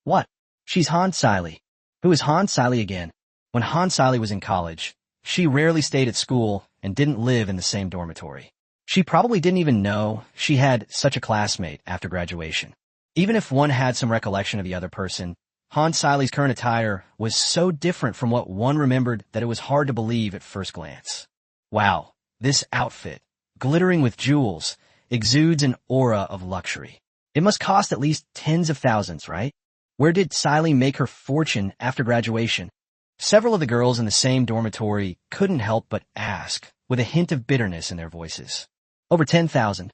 What? She's Han Siley. Who is Han Siley again? When Han Siley was in college, she rarely stayed at school and didn't live in the same dormitory. She probably didn't even know she had such a classmate after graduation. Even if one had some recollection of the other person, Han Siley's current attire was so different from what one remembered that it was hard to believe at first glance. Wow, this outfit, glittering with jewels, exudes an aura of luxury. It must cost at least tens of thousands, right? Where did Siley make her fortune after graduation? Several of the girls in the same dormitory couldn't help but ask, with a hint of bitterness in their voices. Over 10,000.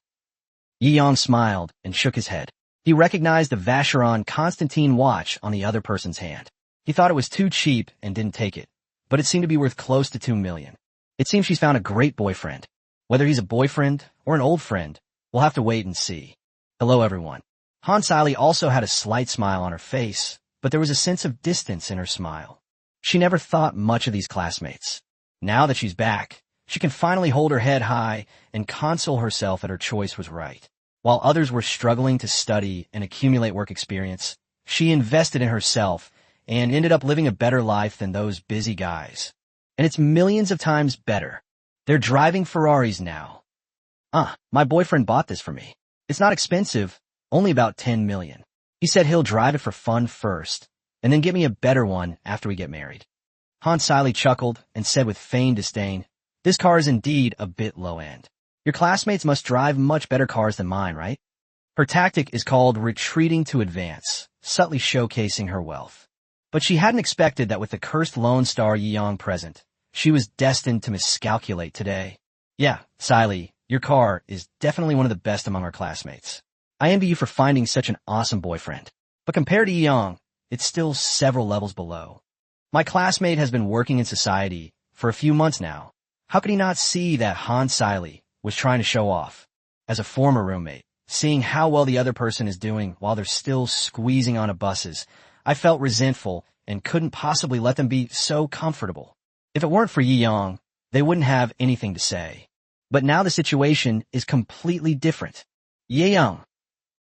Yi Yang smiled and shook his head. He recognized the Vacheron Constantine watch on the other person's hand. He thought it was too cheap and didn't take it, but it seemed to be worth close to 2 million. It seems she's found a great boyfriend. Whether he's a boyfriend or an old friend, we'll have to wait and see. Hello, everyone. Han Siley also had a slight smile on her face, but there was a sense of distance in her smile. She never thought much of these classmates. Now that she's back, she can finally hold her head high and console herself that her choice was right. While others were struggling to study and accumulate work experience, she invested in herself and ended up living a better life than those busy guys. And it's millions of times better. They're driving Ferraris now. My boyfriend bought this for me. It's not expensive, only about 10 million. He said he'll drive it for fun first, and then get me a better one after we get married. Han Siley chuckled and said with feigned disdain, This car is indeed a bit low-end. Your classmates must drive much better cars than mine, right? Her tactic is called retreating to advance, subtly showcasing her wealth. But she hadn't expected that with the cursed Lone Star Yeong present, she was destined to miscalculate today. Yeah, Siley, your car is definitely one of the best among our classmates. I envy you for finding such an awesome boyfriend. But compared to Yeong, it's still several levels below. My classmate has been working in society for a few months now. How could he not see that Han Siley was trying to show off? As a former roommate, seeing how well the other person is doing while they're still squeezing onto buses, I felt resentful and couldn't possibly let them be so comfortable. If it weren't for Yeong, they wouldn't have anything to say. But now the situation is completely different. Yeong.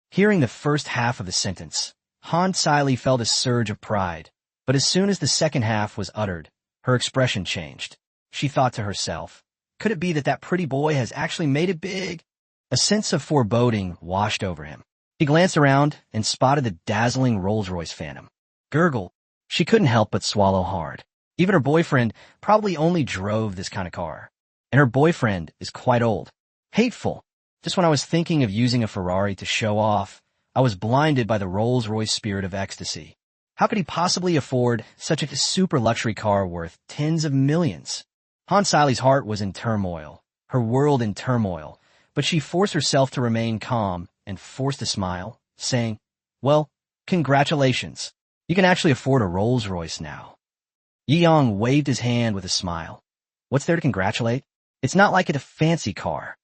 Hearing the first half of the sentence, Han Siley felt a surge of pride, but as soon as the second half was uttered, her expression changed. She thought to herself, could it be that that pretty boy has actually made it big? A sense of foreboding washed over him. He glanced around and spotted the dazzling Rolls-Royce Phantom. Gurgle. She couldn't help but swallow hard. Even her boyfriend probably only drove this kind of car. And her boyfriend is quite old. Hateful. Just when I was thinking of using a Ferrari to show off, I was blinded by the Rolls-Royce spirit of ecstasy. How could he possibly afford such a super luxury car worth tens of millions? Han Siley's heart was in turmoil, her world in turmoil, but she forced herself to remain calm and forced a smile, saying, well, congratulations. You can actually afford a Rolls-Royce now. Yeong waved his hand with a smile. What's there to congratulate? It's not like it's a fancy car.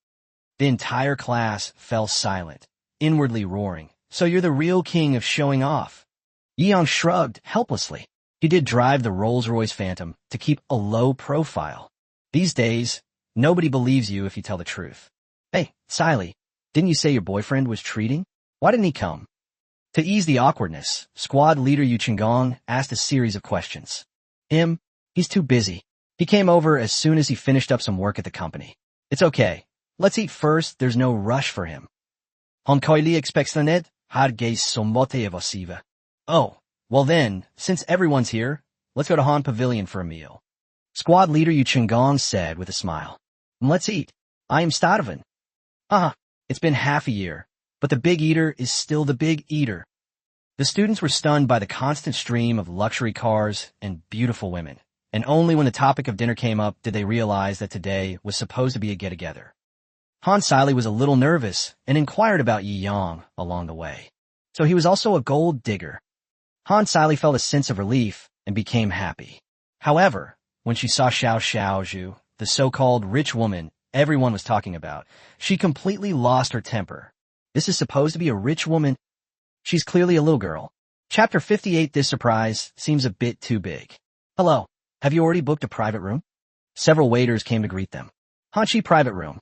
The entire class fell silent, inwardly roaring. So you're the real king of showing off. Yeong shrugged helplessly. He did drive the Rolls-Royce Phantom to keep a low profile. These days, nobody believes you if you tell the truth. Hey, Siley, didn't you say your boyfriend was treating? Why didn't he come? To ease the awkwardness, squad leader Yu Chinggong asked a series of questions. He's too busy. He came over as soon as he finished up some work at the company. It's okay. Let's eat first, there's no rush for him. Han Koili expects the net, har gaze somote evasiva. Oh, well then, since everyone's here, let's go to Han Pavilion for a meal. Squad leader Yu Chinggong said with a smile. Let's eat. I am starving. It's been half a year, but the big eater is still the big eater. The students were stunned by the constant stream of luxury cars and beautiful women, and only when the topic of dinner came up did they realize that today was supposed to be a get-together. Han Siley was a little nervous and inquired about Yeong along the way. So he was also a gold digger. Han Siley felt a sense of relief and became happy. However, when she saw Xiao Xiaozhu, the so-called rich woman everyone was talking about, she completely lost her temper. This is supposed to be a rich woman? She's clearly a little girl. Chapter 58. This surprise seems a bit too big. Hello, have you already booked a private room? Several waiters came to greet them. Hanchi private room.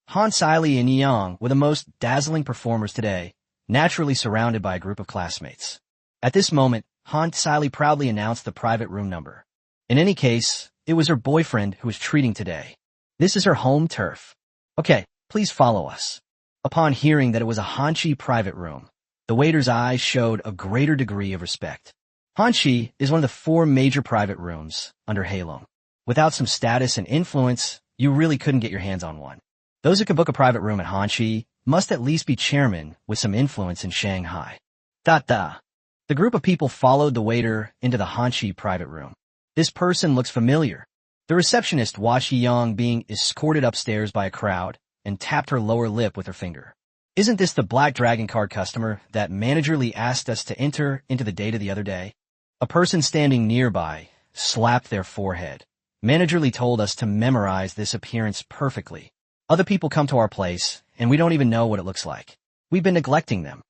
Han Siley and Yeong were the most dazzling performers today, naturally surrounded by a group of classmates. At this moment, Han Siley proudly announced the private room number. In any case, it was her boyfriend who was treating today. This is her home turf. Okay, please follow us. Upon hearing that it was a Hanchi private room, the waiter's eyes showed a greater degree of respect. Hanchi is one of the 4 major private rooms under Halong. Without some status and influence, you really couldn't get your hands on one. Those who could book a private room at Hanchi must at least be chairman with some influence in Shanghai. The group of people followed the waiter into the Hanchi private room. This person looks familiar. The receptionist watched Yeong being escorted upstairs by a crowd and tapped her lower lip with her finger. Isn't this the Black Dragon card customer that managerly asked us to enter into the data the other day? A person standing nearby slapped their forehead. Managerly told us to memorize this appearance perfectly. Other people come to our place, and we don't even know what it looks like. We've been neglecting them.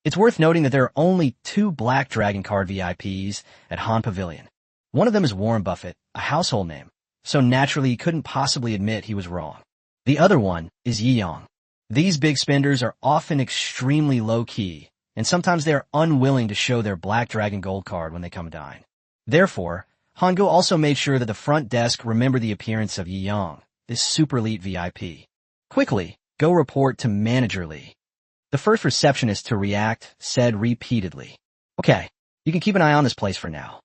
It's worth noting that there are only 2 Black Dragon card VIPs at Han Pavilion. One of them is Warren Buffett, a household name, so naturally he couldn't possibly admit he was wrong. The other one is Yeong. These big spenders are often extremely low-key, and sometimes they are unwilling to show their Black Dragon gold card when they come dine. Therefore, Hangu also made sure that the front desk remembered the appearance of Yeong, this super elite VIP. Quickly, go report to Manager Lee. The first receptionist to react said repeatedly, okay, you can keep an eye on this place for now.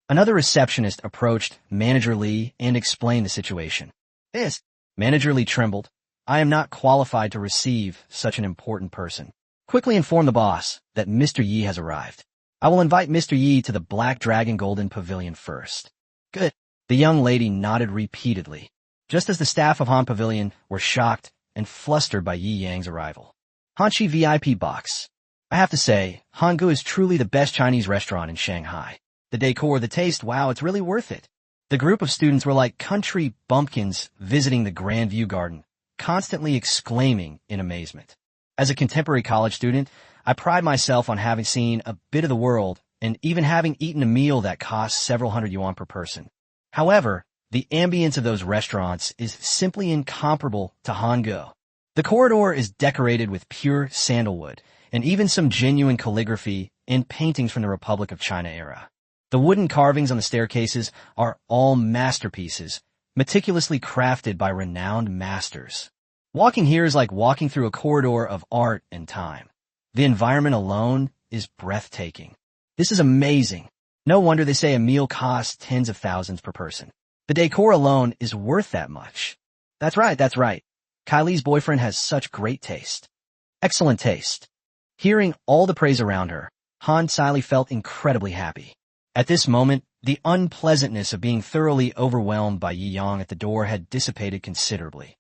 Another receptionist approached Manager Lee and explained the situation. This. Manager Lee trembled. I am not qualified to receive such an important person. Quickly inform the boss that Mr. Yi has arrived. I will invite Mr. Yi to the Black Dragon Golden Pavilion first. Good. The young lady nodded repeatedly, just as the staff of Han Pavilion were shocked and flustered by Yi Yang's arrival. Hanshi VIP box. I have to say, Hanggu is truly the best Chinese restaurant in Shanghai. The decor, the taste, wow, it's really worth it. The group of students were like country bumpkins visiting the Grand View Garden, constantly exclaiming in amazement. As a contemporary college student, I pride myself on having seen a bit of the world and even having eaten a meal that costs several hundred yuan per person. However, the ambience of those restaurants is simply incomparable to Hanggu. The corridor is decorated with pure sandalwood and even some genuine calligraphy and paintings from the Republic of China era. The wooden carvings on the staircases are all masterpieces, meticulously crafted by renowned masters. Walking here is like walking through a corridor of art and time. The environment alone is breathtaking. This is amazing. No wonder they say a meal costs tens of thousands per person. The decor alone is worth that much. That's right. Kylie's boyfriend has such great taste. Excellent taste. Hearing all the praise around her, Han Siley felt incredibly happy. At this moment, the unpleasantness of being thoroughly overwhelmed by Yi Yang at the door had dissipated considerably.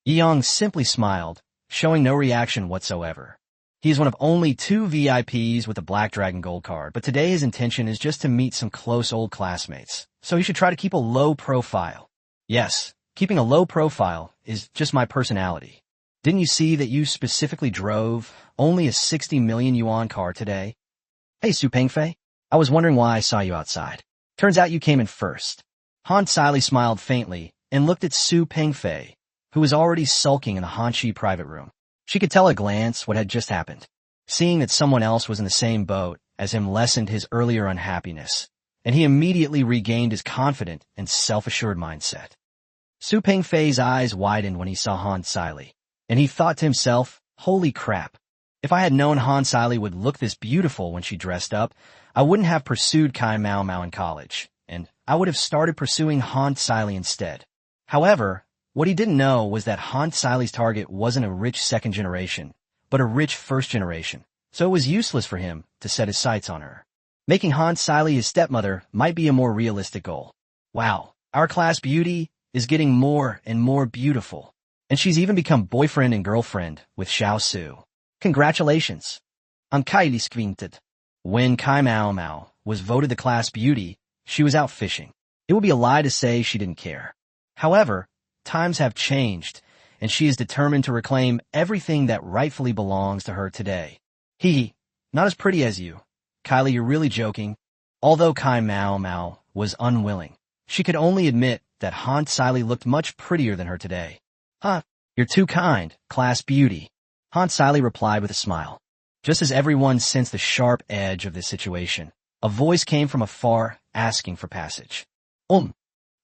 Yi Yang simply smiled, showing no reaction whatsoever. He is one of only 2 VIPs with a Black Dragon Gold card, but today his intention is just to meet some close old classmates, so he should try to keep a low profile. Yes, keeping a low profile is just my personality. Didn't you see that you specifically drove only a 60 million yuan car today? Hey, Su Pengfei, I was wondering why I saw you outside. Turns out you came in first. Han Siley smiled faintly and looked at Su Pengfei, who was already sulking in the Hanshi private room. She could tell at a glance what had just happened. Seeing that someone else was in the same boat as him lessened his earlier unhappiness, and he immediately regained his confident and self-assured mindset. Su Pengfei's eyes widened when he saw Han Siley, and he thought to himself, holy crap. If I had known Han Siley would look this beautiful when she dressed up, I wouldn't have pursued Kai Mao Mao in college, and I would have started pursuing Han Siley instead. However, what he didn't know was that Han Siley's target wasn't a rich second generation, but a rich first generation, so it was useless for him to set his sights on her. Making Han Siley his stepmother might be a more realistic goal. Wow, our class beauty is getting more and more beautiful, and she's even become boyfriend and girlfriend with Xiao Su. Congratulations. I'm Kylie squinted. When Kai Mao Mao was voted the class beauty, she was out fishing. It would be a lie to say she didn't care. However, times have changed, and she is determined to reclaim everything that rightfully belongs to her today. Not as pretty as you. Kylie, you're really joking. Although Kai Mao Mao was unwilling, she could only admit that Han Siley looked much prettier than her today. Huh, you're too kind, class beauty. Han Siley replied with a smile. Just as everyone sensed the sharp edge of this situation, a voice came from afar asking for passage. The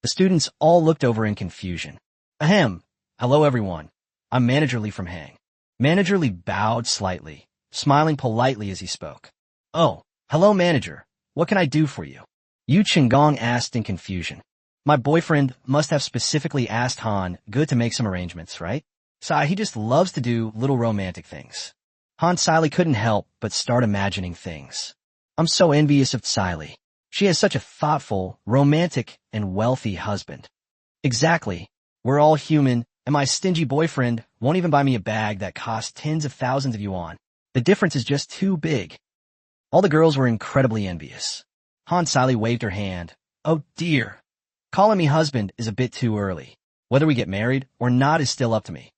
students all looked over in confusion. Ahem. Hello everyone. I'm Manager Lee from Hang. Manager Lee bowed slightly, smiling politely as he spoke. Oh, hello manager. What can I do for you? Yu Qinggong asked in confusion. My boyfriend must have specifically asked Han Good to make some arrangements, right? Sai, he just loves to do little romantic things. Han Siley couldn't help but start imagining things. I'm so envious of Siley. She has such a thoughtful, romantic, and wealthy husband. Exactly. We're all human, and my stingy boyfriend won't even buy me a bag that costs tens of thousands of yuan. The difference is just too big. All the girls were incredibly envious. Han Siley waved her hand. Oh dear. Calling me husband is a bit too early. Whether we get married or not is still up to me.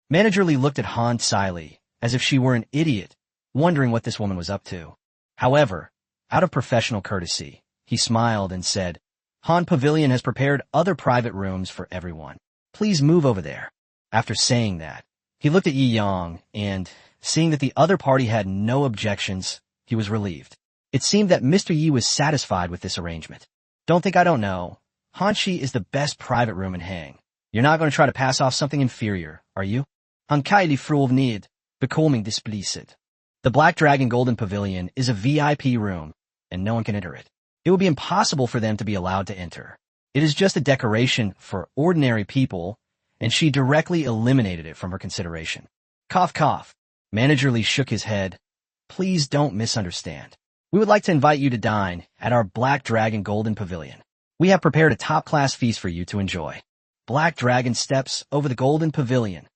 Manager Lee looked at Han Siley as if she were an idiot, wondering what this woman was up to. However, out of professional courtesy, he smiled and said, Han Pavilion has prepared other private rooms for everyone. Please move over there. After saying that, he looked at Yi Yang and, seeing that the other party had no objections, he was relieved. It seemed that Mr. Yi was satisfied with this arrangement. Don't think I don't know. Hanshi is the best private room in Hang. You're not going to try to pass off something inferior, are you? Han Kylie Frulv need, becoming displeased. The Black Dragon Golden Pavilion is a VIP room, and no one can enter it. It would be impossible for them to be allowed to enter. It is just a decoration for ordinary people, and she directly eliminated it from her consideration. Cough, cough. Manager Lee shook his head. Please don't misunderstand. We would like to invite you to dine at our Black Dragon Golden Pavilion. We have prepared a top-class feast for you to enjoy. Black Dragon steps over the Golden Pavilion.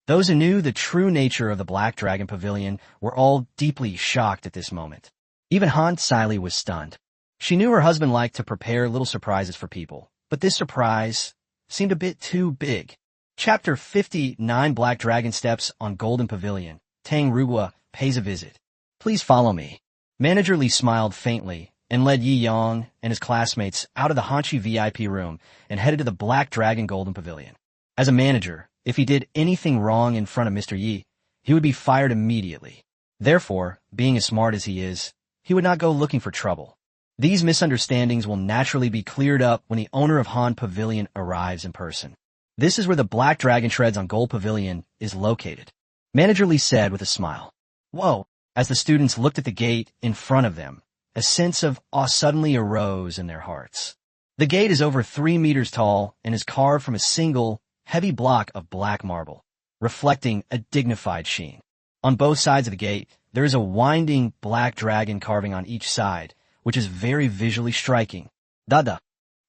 Those who knew the true nature of the Black Dragon Pavilion were all deeply shocked at this moment. Even Han Siley was stunned. She knew her husband liked to prepare little surprises for people, but this surprise seemed a bit too big. Chapter 59 Black Dragon Steps on Golden Pavilion. Tang Ruwa pays a visit. Please follow me. Manager Lee smiled faintly and led Yi Yang and his classmates out of the Hanshi VIP room and headed to the Black Dragon Golden Pavilion. As a manager, if he did anything wrong in front of Mr. Yi, he would be fired immediately. Therefore, being as smart as he is, he would not go looking for trouble. These misunderstandings will naturally be cleared up when the owner of Han Pavilion arrives in person. This is where the Black Dragon Treads on Gold Pavilion is located. Manager Lee said with a smile. Whoa! As the students looked at the gate in front of them, a sense of awe suddenly arose in their hearts. The gate is over 3 meters tall and is carved from a single, heavy block of black marble, reflecting a dignified sheen. On both sides of the gate, there is a winding black dragon carving on each side, which is very visually striking. Dada.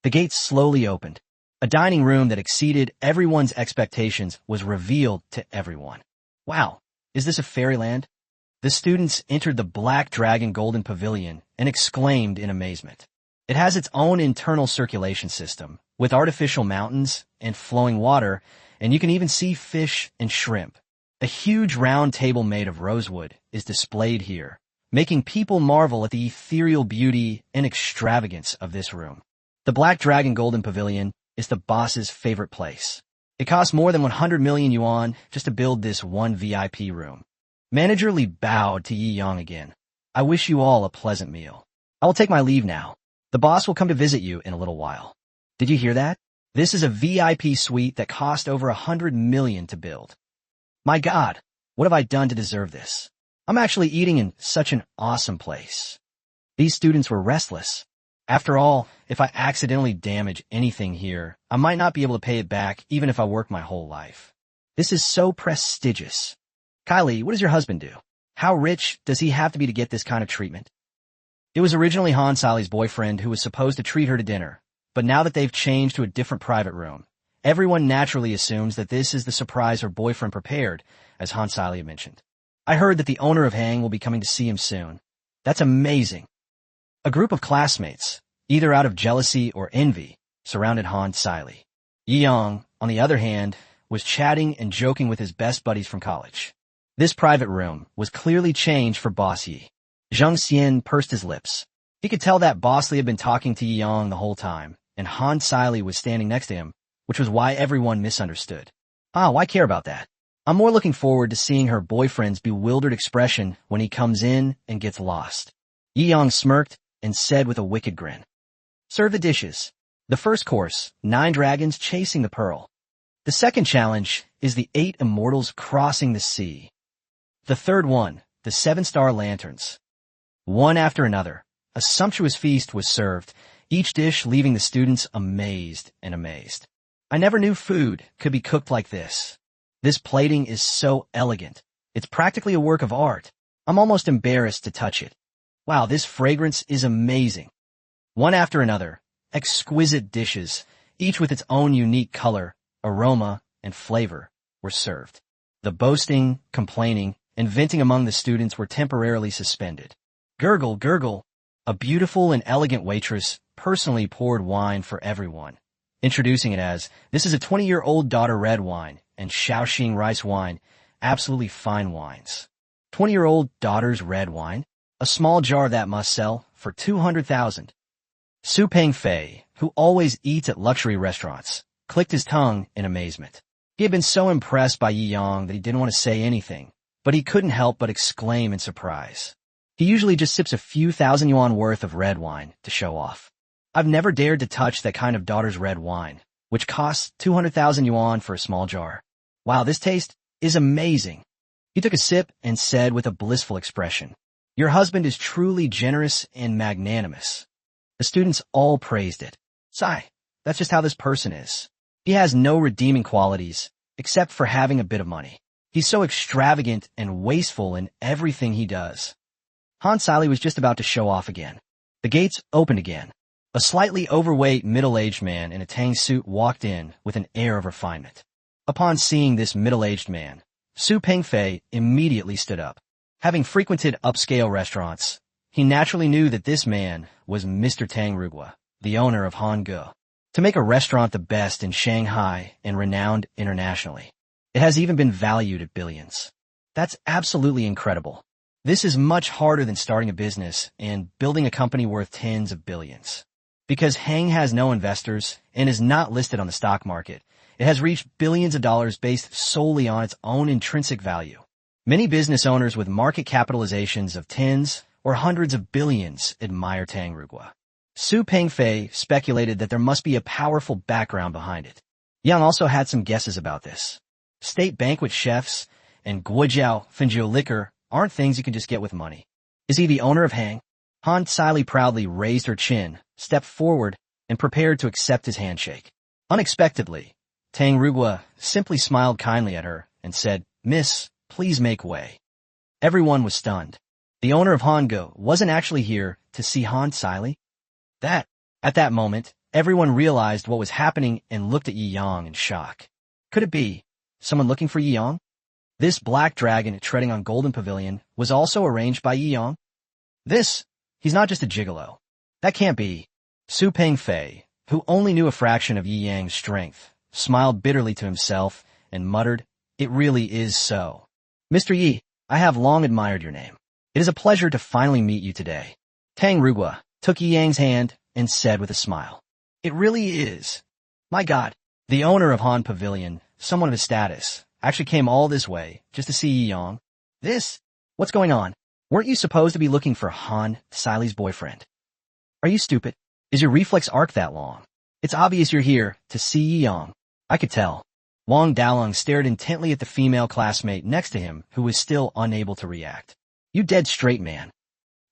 The gate slowly opened. A dining room that exceeded everyone's expectations was revealed to everyone. Wow, is this a fairyland? The students entered the Black Dragon Golden Pavilion and exclaimed in amazement. It has its own internal circulation system, with artificial mountains and flowing water, and you can even see fish and shrimp. A huge round table made of rosewood is displayed here, making people marvel at the ethereal beauty and extravagance of this room. The Black Dragon Golden Pavilion is the boss's favorite place. It costs more than 100 million yuan just to build this one VIP room. Manager Lee bowed to Yi Yang again. I wish you all a pleasant meal. I will take my leave now. The boss will come to visit you in a little while. Did you hear that? This is a VIP suite that cost over 100 million to build. My God, what have I done to deserve this? I'm actually eating in such an awesome place. These students were restless. After all, if I accidentally damage anything here, I might not be able to pay it back even if I work my whole life. This is so prestigious. Kylie, what does your husband do? How rich does he have to be to get this kind of treatment? It was originally Han Sally's boyfriend who was supposed to treat her to dinner, but now that they've changed to a different private room, everyone naturally assumes that this is the surprise her boyfriend prepared, as Han Sally mentioned. I heard that the owner of Hang will be coming to see him soon. That's amazing. A group of classmates, either out of jealousy or envy, surrounded Han Sally. Yi Yang, on the other hand, was chatting and joking with his best buddies from college. This private room was clearly changed for Boss Yi. Zhang Xian pursed his lips. He could tell that Boss Lee had been talking to Yi Yang the whole time, and Han Siley was standing next to him, which was why everyone misunderstood. Why care about that? I'm more looking forward to seeing her boyfriend's bewildered expression when he comes in and gets lost. Yi Yang smirked and said with a wicked grin. Serve the dishes. The first course, 9 dragons chasing the pearl. The second challenge is the 8 immortals crossing the sea. The third one, the 7-star lanterns. One after another, a sumptuous feast was served, each dish leaving the students amazed and amazed. I never knew food could be cooked like this. This plating is so elegant. It's practically a work of art. I'm almost embarrassed to touch it. Wow, this fragrance is amazing. One after another, exquisite dishes, each with its own unique color, aroma, and flavor, were served. The boasting, complaining, and venting among the students were temporarily suspended. Gurgle, gurgle. A beautiful and elegant waitress personally poured wine for everyone, introducing it as, this is a 20-year-old daughter red wine and Shaoxing rice wine, absolutely fine wines. 20-year-old daughter's red wine? A small jar of that must sell for 200,000. Su Pengfei, who always eats at luxury restaurants, clicked his tongue in amazement. He had been so impressed by Yi Yang that he didn't want to say anything, but he couldn't help but exclaim in surprise. He usually just sips a few thousand yuan worth of red wine to show off. I've never dared to touch that kind of daughter's red wine, which costs 200,000 yuan for a small jar. Wow, this taste is amazing. He took a sip and said with a blissful expression, your husband is truly generous and magnanimous. The students all praised it. Sigh, That's just how this person is. He has no redeeming qualities, except for having a bit of money. He's so extravagant and wasteful in everything he does. Han Sili was just about to show off again. The gates opened again. A slightly overweight, middle-aged man in a Tang suit walked in with an air of refinement. Upon seeing this middle-aged man, Su Pengfei immediately stood up. Having frequented upscale restaurants, he naturally knew that this man was Mr. Tang Rugua, the owner of Hangge. To make a restaurant the best in Shanghai and renowned internationally, it has even been valued at billions. That's absolutely incredible. This is much harder than starting a business and building a company worth tens of billions. Because Hang has no investors and is not listed on the stock market, it has reached billions of dollars based solely on its own intrinsic value. Many business owners with market capitalizations of tens or hundreds of billions admire Tang Rugua. Su Pengfei speculated that there must be a powerful background behind it. Yang also had some guesses about this. State banquet chefs and guojiao Fengjiu liquor aren't things you can just get with money. Is he the owner of Hang? Han Sili proudly raised her chin, stepped forward, and prepared to accept his handshake. Unexpectedly, Tang Rugua simply smiled kindly at her and said, "Miss, please make way." Everyone was stunned. The owner of Hangge wasn't actually here to see Han Sili. At that moment, everyone realized what was happening and looked at Yi Yang in shock. Could it be someone looking for Yi Yang? This black dragon treading on Golden Pavilion was also arranged by Yi Yang? He's not just a gigolo. That can't be. Su Pengfei, who only knew a fraction of Yi Yang's strength, smiled bitterly to himself and muttered, "It really is so. Mr. Yi, I have long admired your name. It is a pleasure to finally meet you today." Tang Rugua took Yi Yang's hand and said with a smile, "It really is. My God." The owner of Han Pavilion, someone of his status, actually came all this way just to see Yi Yang. What's going on? Weren't you supposed to be looking for Han Sili's boyfriend? Are you stupid? Is your reflex arc that long? It's obvious you're here to see Yi Yang. I could tell. Wang Dalong stared intently at the female classmate next to him who was still unable to react. "You dead straight, man."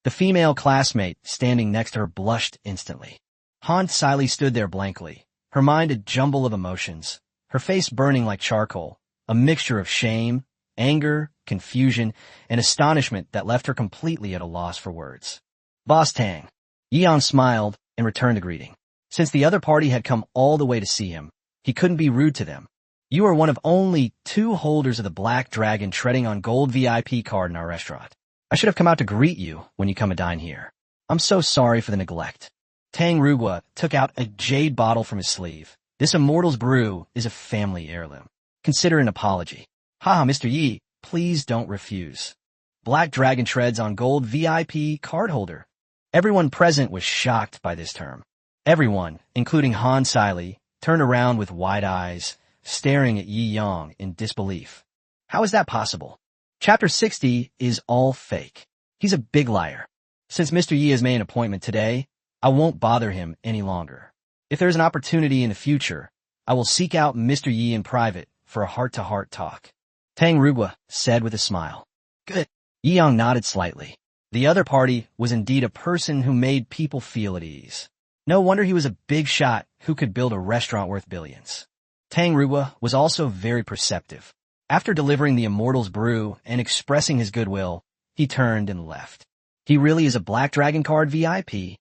The female classmate standing next to her blushed instantly. Han Sili stood there blankly, her mind a jumble of emotions, her face burning like charcoal, a mixture of shame, anger, confusion, and astonishment that left her completely at a loss for words. "Boss Tang." Yi Yang smiled and returned the greeting. Since the other party had come all the way to see him, he couldn't be rude to them. "You are one of only 2 holders of the Black Dragon treading on gold VIP card in our restaurant. I should have come out to greet you when you come and dine here. I'm so sorry for the neglect." Tang Rugua took out a jade bottle from his sleeve. "This Immortal's brew is a family heirloom. Consider an apology." "Haha, Mr. Yi, please don't refuse. Black Dragon treads on gold VIP card holder." Everyone present was shocked by this term. Everyone, including Han Sili, turned around with wide eyes, staring at Yi Yang in disbelief. How is that possible? Chapter 60 is all fake. He's a big liar. Since Mr. Yi has made an appointment today, I won't bother him any longer. If there's an opportunity in the future, I will seek out Mr. Yi in private for a heart-to-heart talk. Tang Rugua said with a smile. "Good." Yi Yang nodded slightly. The other party was indeed a person who made people feel at ease. No wonder he was a big shot who could build a restaurant worth billions. Tang Rugua was also very perceptive. After delivering the Immortal's brew and expressing his goodwill, he turned and left. He really is a Black Dragon card VIP.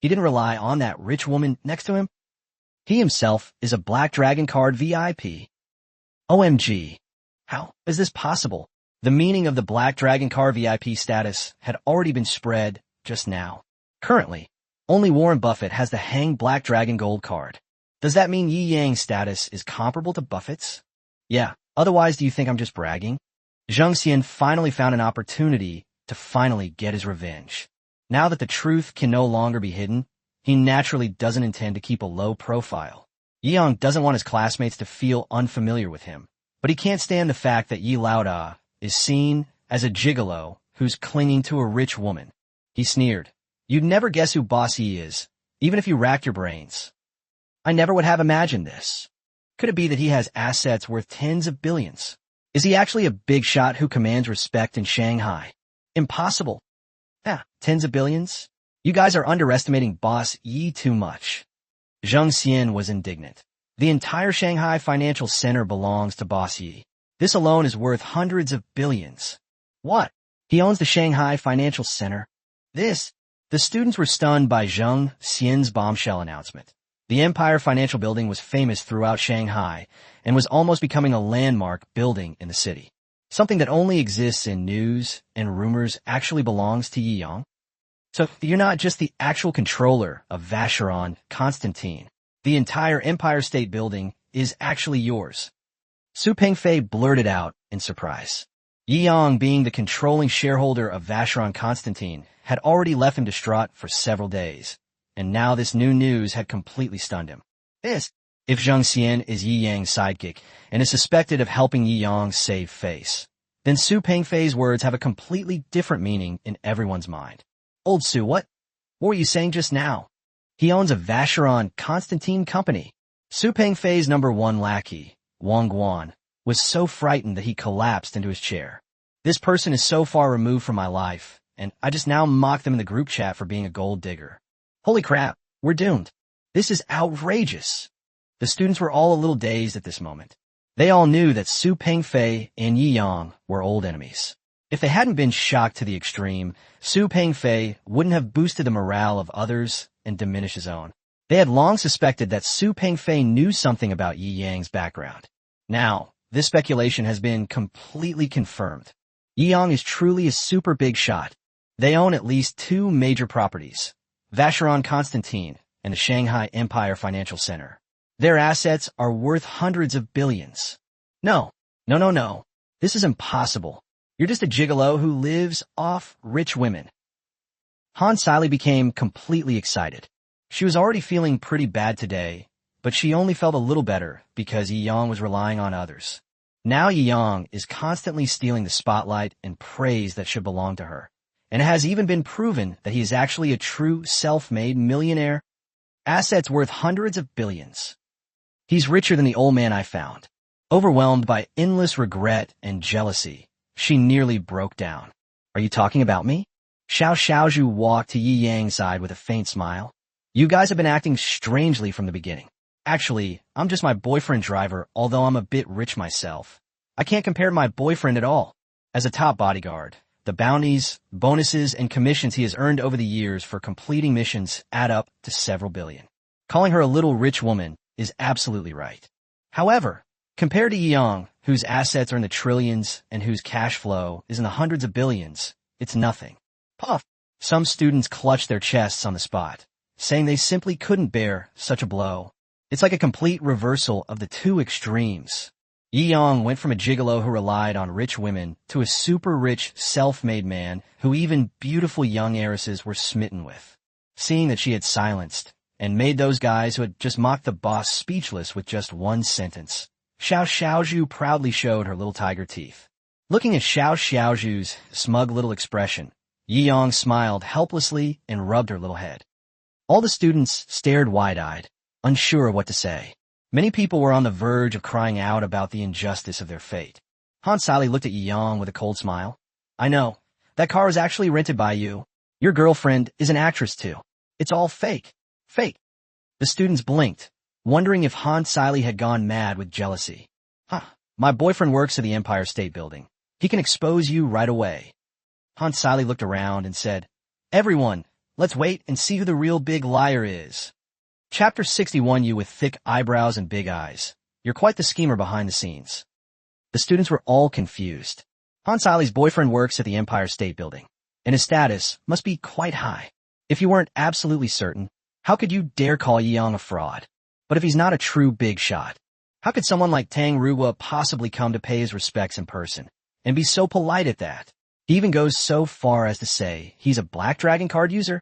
He didn't rely on that rich woman next to him. He himself is a Black Dragon card VIP. OMG. How is this possible? The meaning of the Black Dragon card VIP status had already been spread just now. Currently, only Warren Buffett has the Hang Black Dragon Gold card. Does that mean Yi Yang's status is comparable to Buffett's? Yeah, otherwise do you think I'm just bragging? Zheng Xian finally found an opportunity to finally get his revenge. Now that the truth can no longer be hidden, he naturally doesn't intend to keep a low profile. Yi Yang doesn't want his classmates to feel unfamiliar with him, but he can't stand the fact that Yi Laoda is seen as a gigolo who's clinging to a rich woman. He sneered. "You'd never guess who Boss Yi is, even if you racked your brains. I never would have imagined this. Could it be that he has assets worth tens of billions? Is he actually a big shot who commands respect in Shanghai? Impossible. Tens of billions? You guys are underestimating Boss Yi too much." Zheng Xian was indignant. The entire Shanghai Financial Center belongs to Boss Yi. This alone is worth hundreds of billions. What? He owns the Shanghai Financial Center? The students were stunned by Zheng Xian's bombshell announcement. The Empire Financial Building was famous throughout Shanghai and was almost becoming a landmark building in the city. Something that only exists in news and rumors actually belongs to Yi Yang. So you're not just the actual controller of Vacheron Constantine. The entire Empire State Building is actually yours. Su Pengfei blurted out in surprise. Yi Yang, being the controlling shareholder of Vacheron Constantine, had already left him distraught for several days, and now this new news had completely stunned him. If Zheng Xian is Yi Yang's sidekick and is suspected of helping Yi Yang save face, then Su Pengfei's words have a completely different meaning in everyone's mind. Old Su, what were you saying just now? He owns a Vacheron Constantine company. Su Pengfei's number one lackey, Wang Guan, was so frightened that he collapsed into his chair. This person is so far removed from my life, and I just now mocked them in the group chat for being a gold digger. Holy crap, we're doomed. This is outrageous. The students were all a little dazed at this moment. They all knew that Su Pengfei and Yi Yang were old enemies. If they hadn't been shocked to the extreme, Su Pengfei wouldn't have boosted the morale of others and diminished his own. They had long suspected that Su Pengfei knew something about Yi Yang's background. Now, this speculation has been completely confirmed. Yi Yang is truly a super big shot. They own at least two major properties, Vacheron Constantine and the Shanghai Empire Financial Center. Their assets are worth hundreds of billions. No. This is impossible. You're just a gigolo who lives off rich women. Han Siley became completely excited. She was already feeling pretty bad today, but she only felt a little better because Yi Yang was relying on others. Now Yi Yang is constantly stealing the spotlight and praise that should belong to her. And it has even been proven that he is actually a true self-made millionaire. Assets worth hundreds of billions. He's richer than the old man I found. Overwhelmed by endless regret and jealousy, she nearly broke down. Are you talking about me? Xiao Xiaozhu walked to Yi Yang's side with a faint smile. You guys have been acting strangely from the beginning. Actually, I'm just my boyfriend driver, although I'm a bit rich myself. I can't compare to my boyfriend at all. As a top bodyguard, the bounties, bonuses, and commissions he has earned over the years for completing missions add up to several billion. Calling her a little rich woman is absolutely right. However, compared to Yi Yang, whose assets are in the trillions and whose cash flow is in the hundreds of billions, it's nothing. Puff! Some students clutched their chests on the spot, saying they simply couldn't bear such a blow. It's like a complete reversal of the two extremes. Yi Yang went from a gigolo who relied on rich women to a super rich, self-made man who even beautiful young heiresses were smitten with. Seeing that she had silenced and made those guys who had just mocked the boss speechless with just one sentence, Xiao Xiaozhu proudly showed her little tiger teeth. Looking at Xiao Xiaozhu's smug little expression, Yi Yang smiled helplessly and rubbed her little head. All the students stared wide-eyed, unsure of what to say. Many people were on the verge of crying out about the injustice of their fate. Han Sali looked at Yi Yang with a cold smile. I know. That car was actually rented by you. Your girlfriend is an actress too. It's all fake. Fake. The students blinked, wondering if Han Sili had gone mad with jealousy. My boyfriend works at the Empire State Building. He can expose you right away. Han Sili looked around and said, Everyone, let's wait and see who the real big liar is. Chapter 61. You with thick eyebrows and big eyes. You're quite the schemer behind the scenes. The students were all confused. Han Sili's boyfriend works at the Empire State Building, and his status must be quite high. If you weren't absolutely certain, how could you dare call Yi Yang a fraud? But if he's not a true big shot, how could someone like Tang Ruwa possibly come to pay his respects in person and be so polite at that? He even goes so far as to say he's a Black Dragon card user?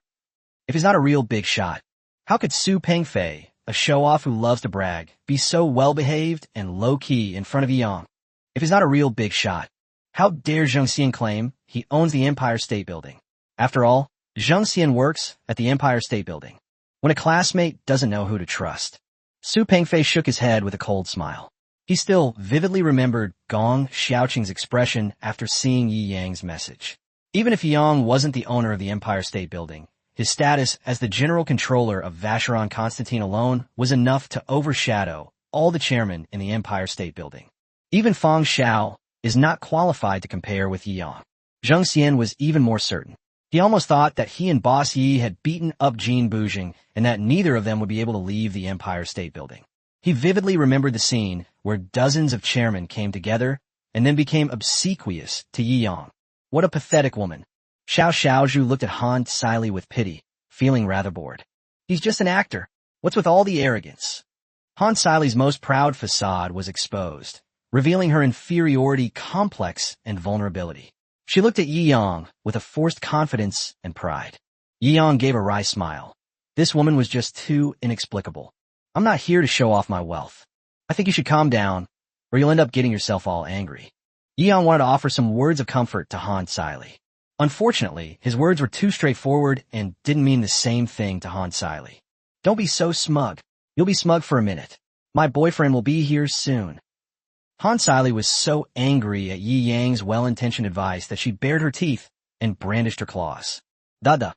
If he's not a real big shot, how could Su Pengfei, a show-off who loves to brag, be so well-behaved and low-key in front of Yi Yang? If he's not a real big shot, how dare Zheng Xian claim he owns the Empire State Building? After all, Zheng Xian works at the Empire State Building. When a classmate doesn't know who to trust. Su Pengfei shook his head with a cold smile. He still vividly remembered Gong Xiaoqing's expression after seeing Yi Yang's message. Even if Yi Yang wasn't the owner of the Empire State Building, his status as the general controller of Vacheron Constantine alone was enough to overshadow all the chairmen in the Empire State Building. Even Feng Xiao is not qualified to compare with Yi Yang. Zheng Xian was even more certain. He almost thought that he and Boss Yi had beaten up Jean Boujing and that neither of them would be able to leave the Empire State Building. He vividly remembered the scene where dozens of chairmen came together and then became obsequious to Yi Yang. What a pathetic woman. Xiao Xiaozhu looked at Han Siley with pity, feeling rather bored. He's just an actor. What's with all the arrogance? Han Siley's most proud facade was exposed, revealing her inferiority complex and vulnerability. She looked at Yi Yang with a forced confidence and pride. Yi Yang gave a wry smile. This woman was just too inexplicable. I'm not here to show off my wealth. I think you should calm down, or you'll end up getting yourself all angry. Yi Yang wanted to offer some words of comfort to Han Siley. Unfortunately, his words were too straightforward and didn't mean the same thing to Han Siley. Don't be so smug. You'll be smug for a minute. My boyfriend will be here soon. Han Siley was so angry at Yi Yang's well-intentioned advice that she bared her teeth and brandished her claws. Dada.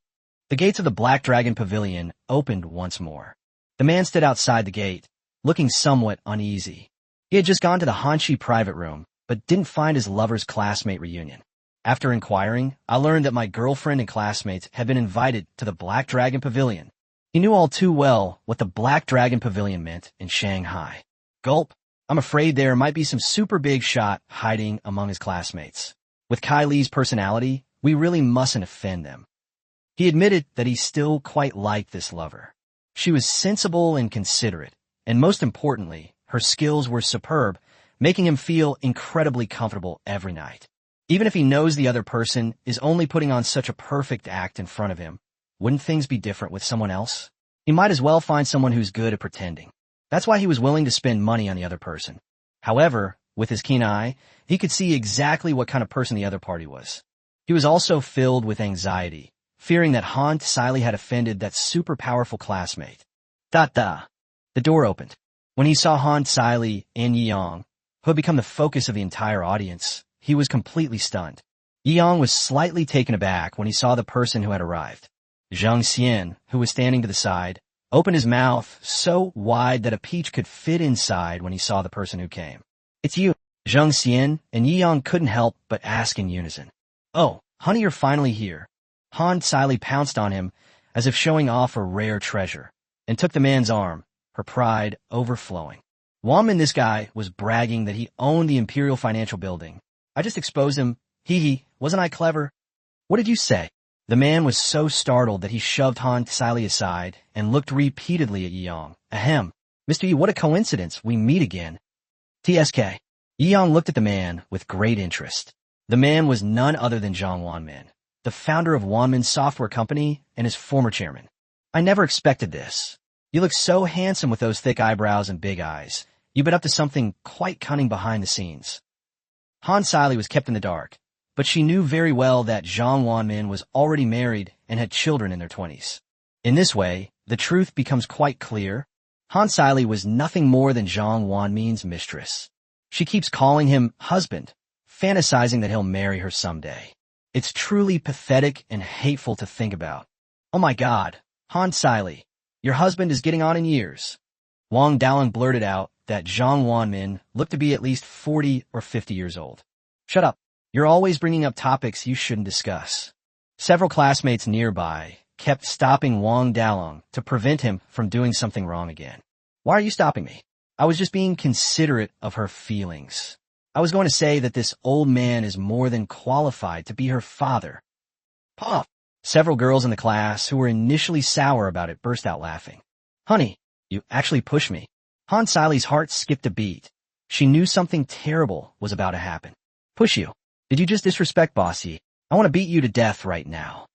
The gates of the Black Dragon Pavilion opened once more. The man stood outside the gate, looking somewhat uneasy. He had just gone to the Hanshi private room, but didn't find his lover's classmate reunion. After inquiring, I learned that my girlfriend and classmates had been invited to the Black Dragon Pavilion. He knew all too well what the Black Dragon Pavilion meant in Shanghai. Gulp. I'm afraid there might be some super big shot hiding among his classmates. With Kai Li's personality, we really mustn't offend them. He admitted that he still quite liked this lover. She was sensible and considerate, and most importantly, her skills were superb, making him feel incredibly comfortable every night. Even if he knows the other person is only putting on such a perfect act in front of him, wouldn't things be different with someone else? He might as well find someone who's good at pretending. That's why he was willing to spend money on the other person. However, with his keen eye, he could see exactly what kind of person the other party was. He was also filled with anxiety, fearing that Han Siley had offended that super powerful classmate. Da. The door opened. When he saw Han Siley and Yi Yang, who had become the focus of the entire audience, he was completely stunned. Yi Yang was slightly taken aback when he saw the person who had arrived. Zheng Xian, who was standing to the side, opened his mouth so wide that a peach could fit inside when he saw the person who came. It's you. Zheng Xian and Yi Yang couldn't help but ask in unison. Oh, honey, you're finally here. Han Siley pounced on him as if showing off a rare treasure, and took the man's arm, her pride overflowing. Wanman, this guy, was bragging that he owned the Imperial Financial Building. I just exposed him. Hee, wasn't I clever? What did you say? The man was so startled that he shoved Han Siley aside and looked repeatedly at Yi Yang. Ahem. Mr. Yi, what a coincidence. We meet again. TSK. Yi Yang looked at the man with great interest. The man was none other than Zhang Wanman, the founder of Wanman Software Company and his former chairman. I never expected this. You look so handsome with those thick eyebrows and big eyes. You've been up to something quite cunning behind the scenes. Han Siley was kept in the dark, but she knew very well that Zhang Wanmin was already married and had children in their 20s. In this way, the truth becomes quite clear. Han Siley was nothing more than Zhang Wanmin's mistress. She keeps calling him husband, fantasizing that he'll marry her someday. It's truly pathetic and hateful to think about. Oh my God, Han Siley, your husband is getting on in years. Wang Daoling blurted out that Zhang Wanmin looked to be at least 40 or 50 years old. Shut up. You're always bringing up topics you shouldn't discuss. Several classmates nearby kept stopping Wang Daoling to prevent him from doing something wrong again. Why are you stopping me? I was just being considerate of her feelings. I was going to say that this old man is more than qualified to be her father. Pop! Several girls in the class who were initially sour about it burst out laughing. Honey, you actually pushed me. Han Siley's heart skipped a beat. She knew something terrible was about to happen. Push you? Did you just disrespect Bossy? I want to beat you to death right now.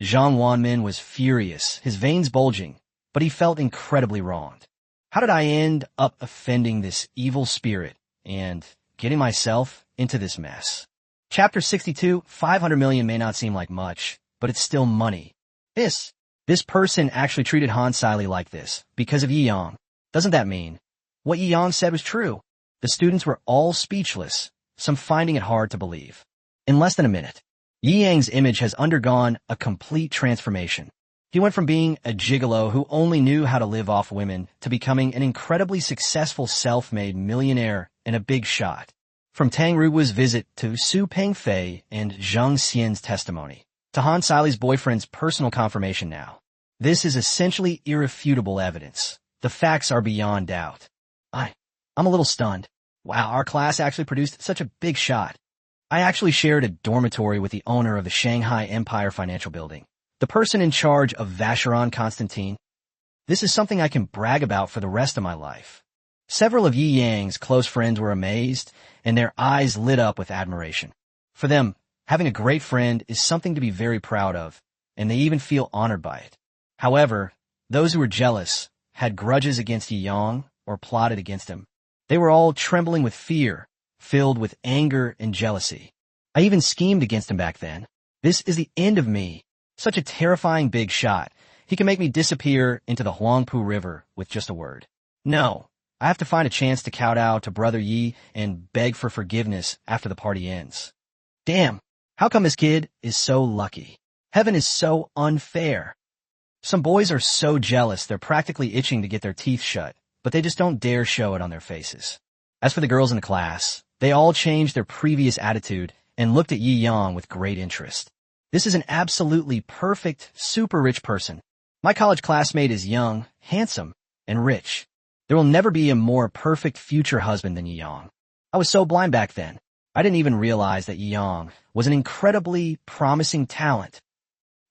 Zhang Wanmin was furious, his veins bulging, but he felt incredibly wronged. How did I end up offending this evil spirit and getting myself into this mess? Chapter 62, 500 million may not seem like much, but it's still money. This person actually treated Han Siley like this because of Yi Yang. Doesn't that mean what Yi Yang said was true? The students were all speechless, some finding it hard to believe. In less than a minute, Yi Yang's image has undergone a complete transformation. He went from being a gigolo who only knew how to live off women to becoming an incredibly successful self-made millionaire and a big shot. From Tang Rui's visit to Su Pengfei and Zhang Xian's testimony, to Han Sailei's boyfriend's personal confirmation now. This is essentially irrefutable evidence. The facts are beyond doubt. I'm a little stunned. Wow, our class actually produced such a big shot. I actually shared a dormitory with the owner of the Shanghai Empire Financial Building, the person in charge of Vacheron Constantine. This is something I can brag about for the rest of my life. Several of Yi Yang's close friends were amazed, and their eyes lit up with admiration. For them, having a great friend is something to be very proud of, and they even feel honored by it. However, those who were jealous, had grudges against Yi Yang, or plotted against him. They were all trembling with fear, filled with anger and jealousy. I even schemed against him back then. This is the end of me. Such a terrifying big shot. He can make me disappear into the Huangpu River with just a word. No, I have to find a chance to kowtow to Brother Yi and beg for forgiveness after the party ends. Damn, how come this kid is so lucky? Heaven is so unfair. Some boys are so jealous they're practically itching to get their teeth shut, but they just don't dare show it on their faces. As for the girls in the class, they all changed their previous attitude and looked at Yi Yang with great interest. This is an absolutely perfect, super rich person. My college classmate is young, handsome, and rich. There will never be a more perfect future husband than Yi Yang. I was so blind back then. I didn't even realize that Yi Yang was an incredibly promising talent.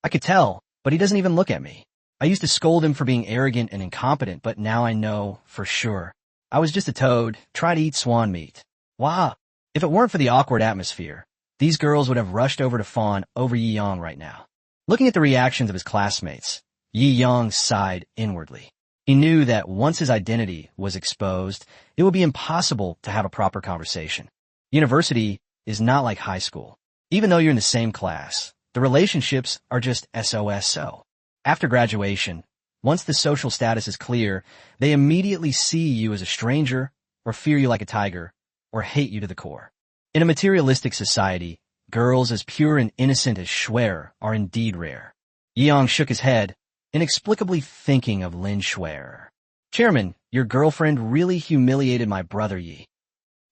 I could tell, but he doesn't even look at me. I used to scold him for being arrogant and incompetent, but now I know for sure. I was just a toad, trying to eat swan meat. Wow. If it weren't for the awkward atmosphere, these girls would have rushed over to fawn over Yi Yang right now. Looking at the reactions of his classmates, Yi Yang sighed inwardly. He knew that once his identity was exposed, it would be impossible to have a proper conversation. University is not like high school. Even though you're in the same class, the relationships are just SOSO. After graduation, once the social status is clear, they immediately see you as a stranger, or fear you like a tiger, or hate you to the core. In a materialistic society, girls as pure and innocent as Schwer are indeed rare. Yi Yang shook his head, inexplicably thinking of Lin Schwer. Chairman, your girlfriend really humiliated my brother Yi.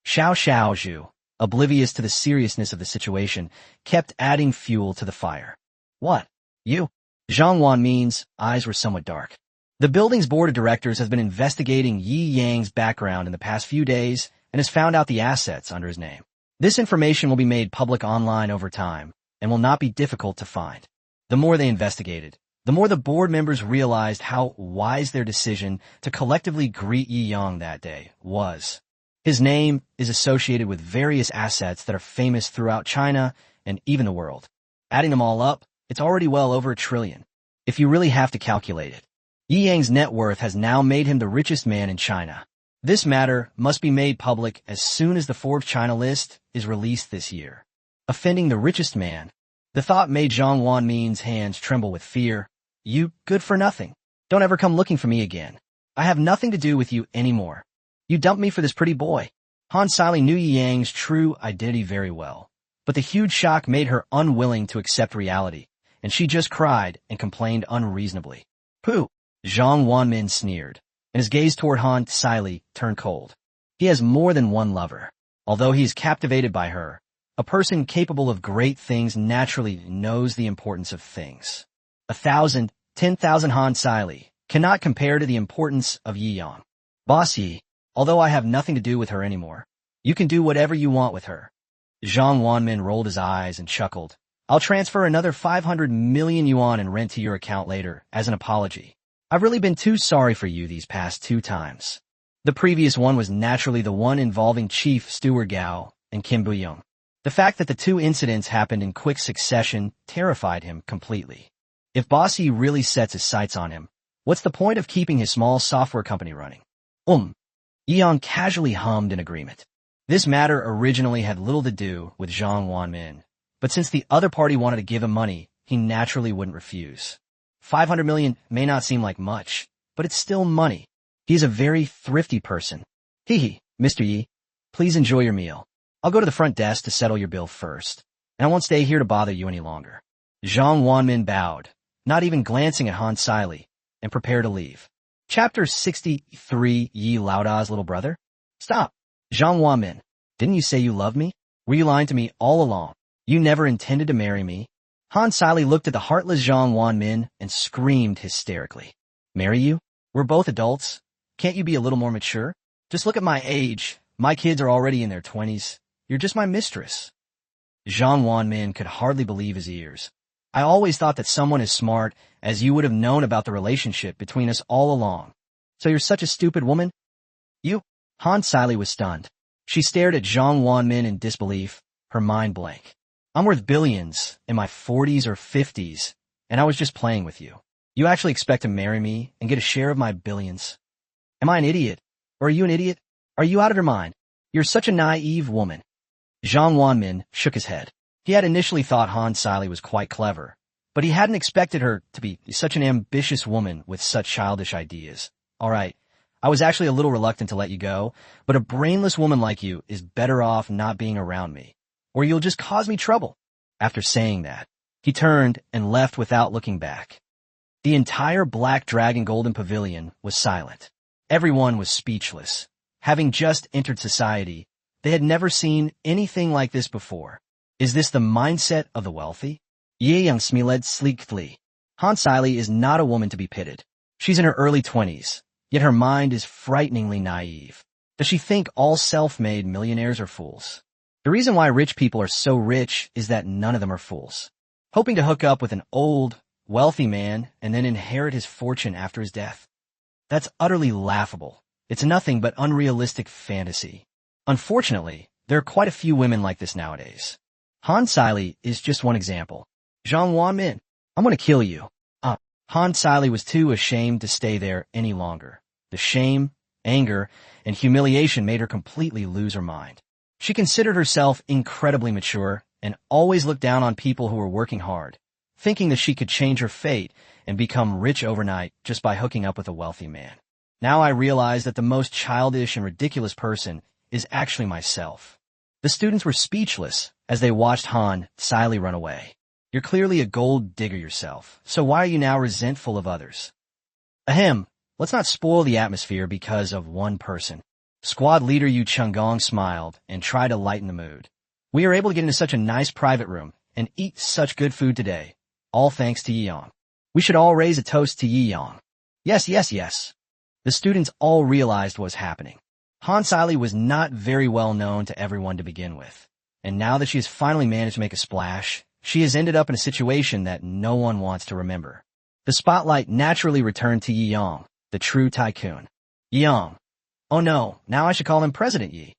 Xiao Zhu, oblivious to the seriousness of the situation, kept adding fuel to the fire. What? You? Zhang Wanmin's eyes were somewhat dark. The building's board of directors has been investigating Yi Yang's background in the past few days and has found out the assets under his name. This information will be made public online over time and will not be difficult to find. The more they investigated, the more the board members realized how wise their decision to collectively greet Yi Yang that day was. His name is associated with various assets that are famous throughout China and even the world. Adding them all up, it's already well over $1 trillion. If you really have to calculate it. Yi Yang's net worth has now made him the richest man in China. This matter must be made public as soon as the Forbes China list is released this year. Offending the richest man. The thought made Zhang Wanmin's hands tremble with fear. You good for nothing. Don't ever come looking for me again. I have nothing to do with you anymore. You dumped me for this pretty boy. Han Sailei knew Yi Yang's true identity very well, but the huge shock made her unwilling to accept reality, and she just cried and complained unreasonably. Pooh! Zhang Wanmin sneered, and his gaze toward Han Sailei turned cold. He has more than one lover. Although he is captivated by her, a person capable of great things naturally knows the importance of things. 1,000, 10,000 Han Sailei cannot compare to the importance of Yi Yang. Boss Yi, although I have nothing to do with her anymore, you can do whatever you want with her. Zhang Wanmin rolled his eyes and chuckled. I'll transfer another 500 million yuan in rent to your account later as an apology. I've really been too sorry for you these past 2 times. The previous one was naturally the one involving Chief Steward Gao and Kim Buyong. The fact that the 2 incidents happened in quick succession terrified him completely. If Boss Yi really sets his sights on him, what's the point of keeping his small software company running? Yi Yang casually hummed in agreement. This matter originally had little to do with Zhang Wanmin, but since the other party wanted to give him money, he naturally wouldn't refuse. 500 million may not seem like much, but it's still money. He's a very thrifty person. Hee, Mr. Yi, please enjoy your meal. I'll go to the front desk to settle your bill first, and I won't stay here to bother you any longer. Zhang Wanmin bowed, not even glancing at Han Siley, and prepare to leave. Chapter 63 Yi Laoda's little brother? Stop! Zhang Huamin, didn't you say you loved me? Were you lying to me all along? You never intended to marry me? Han Siley looked at the heartless Zhang Huamin and screamed hysterically. Marry you? We're both adults. Can't you be a little more mature? Just look at my age. My kids are already in their 20s. You're just my mistress. Zhang Huamin could hardly believe his ears. I always thought that someone as smart as you would have known about the relationship between us all along. So you're such a stupid woman? You? Han Siley was stunned. She stared at Zhang Huamin in disbelief, her mind blank. I'm worth billions, in my 40s or 50s, and I was just playing with you. You actually expect to marry me and get a share of my billions? Am I an idiot? Or are you an idiot? Are you out of your mind? You're such a naive woman. Zhang Huamin shook his head. He had initially thought Han Siley was quite clever, but he hadn't expected her to be such an ambitious woman with such childish ideas. All right, I was actually a little reluctant to let you go, but a brainless woman like you is better off not being around me, or you'll just cause me trouble. After saying that, he turned and left without looking back. The entire Black Dragon Golden Pavilion was silent. Everyone was speechless. Having just entered society, they had never seen anything like this before. Is this the mindset of the wealthy? Mercilessly. Han Siley is not a woman to be pitied. She's in her early 20s, yet her mind is frighteningly naive. Does she think all self-made millionaires are fools? The reason why rich people are so rich is that none of them are fools. Hoping to hook up with an old, wealthy man and then inherit his fortune after his death. That's utterly laughable. It's nothing but unrealistic fantasy. Unfortunately, there are quite a few women like this nowadays. Han Siley is just one example. Zhang Huamin, I'm gonna kill you. Han Siley was too ashamed to stay there any longer. The shame, anger, and humiliation made her completely lose her mind. She considered herself incredibly mature and always looked down on people who were working hard, thinking that she could change her fate and become rich overnight just by hooking up with a wealthy man. Now I realize that the most childish and ridiculous person is actually myself. The students were speechless as they watched Han Siley run away. You're clearly a gold digger yourself, so why are you now resentful of others? Ahem, let's not spoil the atmosphere because of one person. Squad leader Yu Chunggong smiled and tried to lighten the mood. We are able to get into such a nice private room and eat such good food today, all thanks to Yi Yang. We should all raise a toast to Yi Yang. Yes, yes, yes. The students all realized what was happening. Han Siley was not very well known to everyone to begin with, and now that she has finally managed to make a splash, she has ended up in a situation that no one wants to remember. The spotlight naturally returned to Yi Yang, the true tycoon. Yi Yang. Oh no, now I should call him President Yi.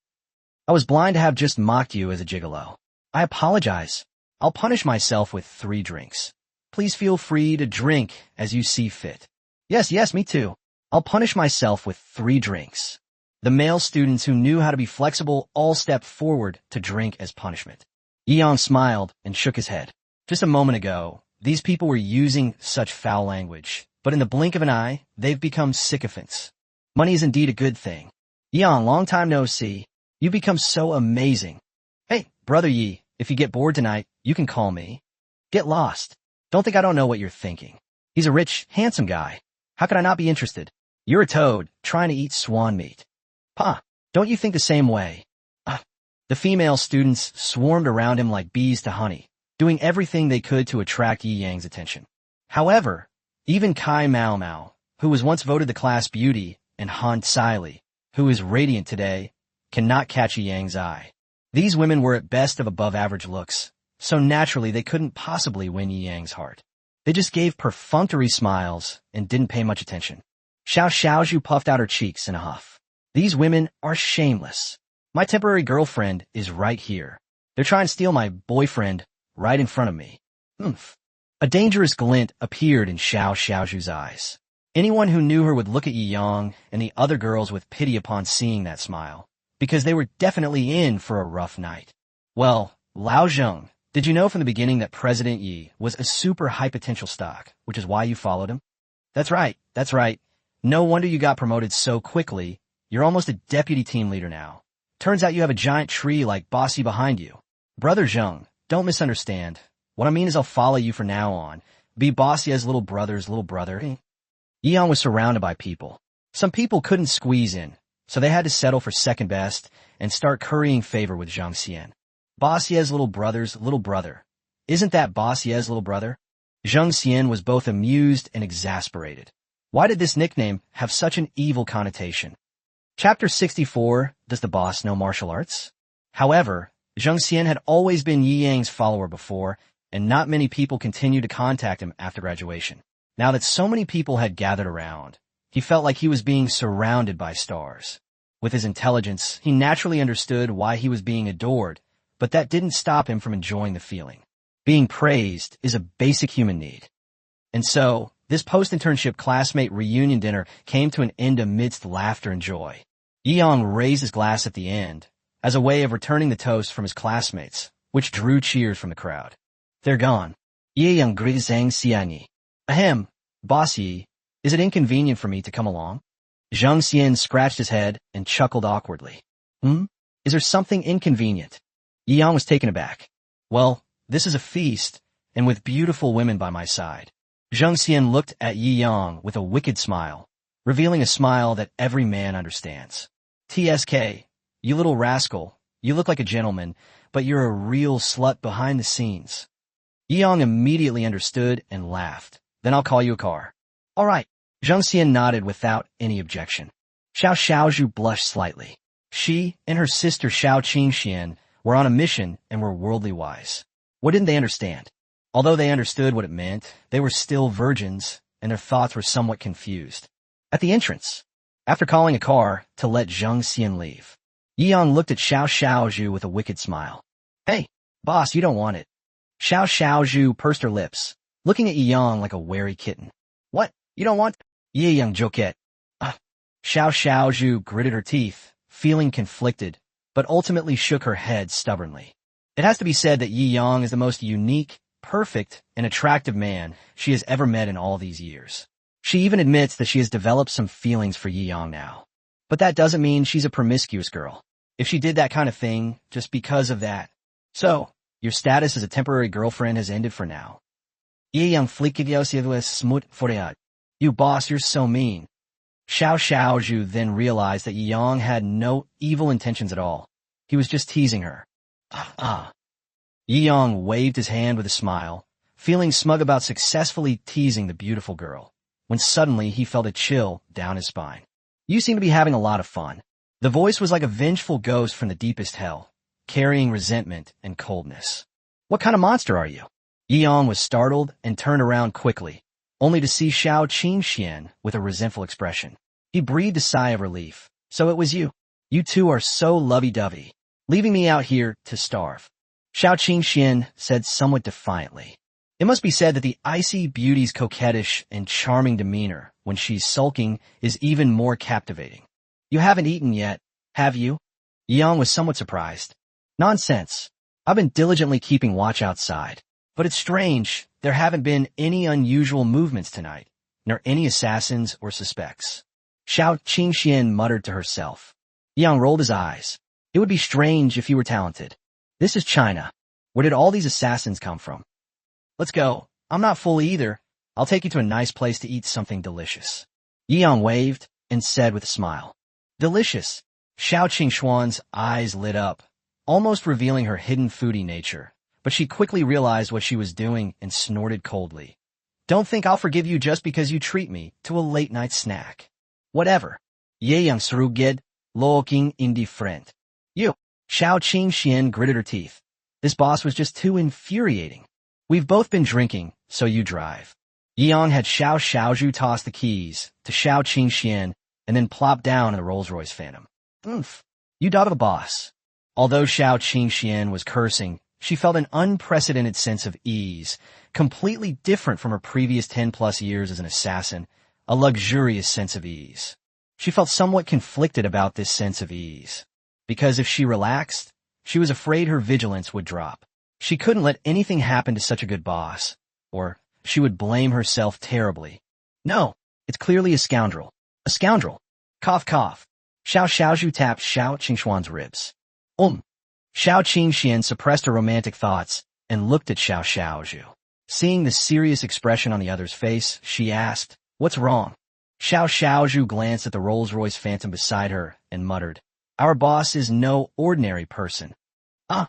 I was blind to have just mocked you as a gigolo. I apologize. I'll punish myself with 3 drinks. Please feel free to drink as you see fit. Yes, yes, me too. I'll punish myself with 3 drinks. The male students who knew how to be flexible all stepped forward to drink as punishment. Yi Yang smiled and shook his head. Just a moment ago, these people were using such foul language, but in the blink of an eye, they've become sycophants. Money is indeed a good thing. Yi Yang, long time no see. You become so amazing. Hey, brother Yi, if you get bored tonight, you can call me. Get lost. Don't think I don't know what you're thinking. He's a rich, handsome guy. How could I not be interested? You're a toad, trying to eat swan meat. Pa, don't you think the same way? The female students swarmed around him like bees to honey, doing everything they could to attract Yi Yang's attention. However, even Kai Mao Mao, who was once voted the class beauty, and Han Siley, who is radiant today, cannot catch Yi Yang's eye. These women were at best of above-average looks, so naturally they couldn't possibly win Yi Yang's heart. They just gave perfunctory smiles and didn't pay much attention. Xiao Xiaozhu puffed out her cheeks in a huff. These women are shameless. My temporary girlfriend is right here. They're trying to steal my boyfriend right in front of me. Oomph. A dangerous glint appeared in Xiao Xiaozhu's eyes. Anyone who knew her would look at Yi Yang and the other girls with pity upon seeing that smile, because they were definitely in for a rough night. Well, Lao Zheng, did you know from the beginning that President Yi was a super high potential stock, which is why you followed him? That's right, that's right. No wonder you got promoted so quickly. You're almost a deputy team leader now. Turns out you have a giant tree like Bossy behind you. Brother Zheng, don't misunderstand. What I mean is I'll follow you from now on, Be bossy as little brother's little brother. Yeong was surrounded by people. Some people couldn't squeeze in, so they had to settle for second best and start currying favor with Zhang Xian. Bossy as little brother's little brother. Isn't that bossy as little brother? Zhang Xian was both amused and exasperated. Why did this nickname have such an evil connotation? Chapter 64, Does the Boss Know Martial Arts? However, Zhang Xian had always been Yi Yang's follower before, and not many people continued to contact him after graduation. Now that so many people had gathered around, he felt like he was being surrounded by stars. With his intelligence, he naturally understood why he was being adored, but that didn't stop him from enjoying the feeling. Being praised is a basic human need. And so, this post-internship classmate reunion dinner came to an end amidst laughter and joy. Yeong raised his glass at the end, as a way of returning the toast from his classmates, which drew cheers from the crowd. They're gone. Yeong greeted Zhang Xian. Ahem, boss Yi, is it inconvenient for me to come along? Zhang Xian scratched his head and chuckled awkwardly. Is there something inconvenient? Yeong was taken aback. Well, this is a feast, and with beautiful women by my side. Zhang Xian looked at Yeong with a wicked smile, revealing a smile that every man understands. TSK, you little rascal, you look like a gentleman, but you're a real slut behind the scenes. Yeong immediately understood and laughed. Then I'll call you a car. All right. Zhang Xian nodded without any objection. Xiao Xiaozhu blushed slightly. She and her sister Xiao Qingxian were on a mission and were worldly wise. What didn't they understand? Although they understood what it meant, they were still virgins, and their thoughts were somewhat confused. At the entrance, after calling a car to let Zhang Xian leave, Yeong looked at Xiao Xiaozhu with a wicked smile. Hey, boss, you don't want it. Xiao Xiaozhu pursed her lips, looking at Yeong like a wary kitten. What? You don't want? Yeong joket. Xiao Xiaozhu gritted her teeth, feeling conflicted, but ultimately shook her head stubbornly. It has to be said that Yeong is the most unique, perfect, and attractive man she has ever met in all these years. She even admits that she has developed some feelings for Yeong now. But that doesn't mean she's a promiscuous girl. If she did that kind of thing just because of that. So, your status as a temporary girlfriend has ended for now. Yeong flikidiosievus smut foreat. You boss, you're so mean. Xiao Xiaozhu then realized that Yeong had no evil intentions at all. He was just teasing her. Yeong waved his hand with a smile, feeling smug about successfully teasing the beautiful girl, when suddenly he felt a chill down his spine. You seem to be having a lot of fun. The voice was like a vengeful ghost from the deepest hell, carrying resentment and coldness. What kind of monster are you? Yeong was startled and turned around quickly, only to see Xiao Qingxian with a resentful expression. He breathed a sigh of relief. So it was you. You two are so lovey-dovey, leaving me out here to starve. Xiao Qingxian said somewhat defiantly. It must be said that the icy Beauty's coquettish and charming demeanor when she's sulking is even more captivating. You haven't eaten yet, have you? Yeong was somewhat surprised. Nonsense. I've been diligently keeping watch outside. But it's strange, there haven't been any unusual movements tonight, nor any assassins or suspects. Xiao Qingxian muttered to herself. Yeong rolled his eyes. It would be strange if you were talented. This is China. Where did all these assassins come from? Let's go. I'm not full either. I'll take you to a nice place to eat something delicious. Yeong waved and said with a smile. Delicious. Xiao Qingxuan's eyes lit up, almost revealing her hidden foodie nature, but she quickly realized what she was doing and snorted coldly. Don't think I'll forgive you just because you treat me to a late-night snack. Whatever. Yeong sruged, looking indifferent. You. Xiao Qingxian gritted her teeth. This boss was just too infuriating. We've both been drinking, so you drive. Yeong had Xiao Xiaozhu toss the keys to Xiao Qingxian and then plop down in the Rolls-Royce Phantom. Oomph. You dog the boss. Although Xiao Qingxian was cursing, she felt an unprecedented sense of ease, completely different from her previous 10-plus years as an assassin, a luxurious sense of ease. She felt somewhat conflicted about this sense of ease, because if she relaxed, she was afraid her vigilance would drop. She couldn't let anything happen to such a good boss, or she would blame herself terribly. No, it's clearly a scoundrel. A scoundrel. Cough, cough. Xiao Xiaozhu tapped Xiao Qingxuan's ribs. Xiao Qingxian suppressed her romantic thoughts and looked at Xiao Xiaozhu. Seeing the serious expression on the other's face, she asked, "What's wrong?" Xiao Xiaozhu glanced at the Rolls-Royce Phantom beside her and muttered, "Our boss is no ordinary person." Ah!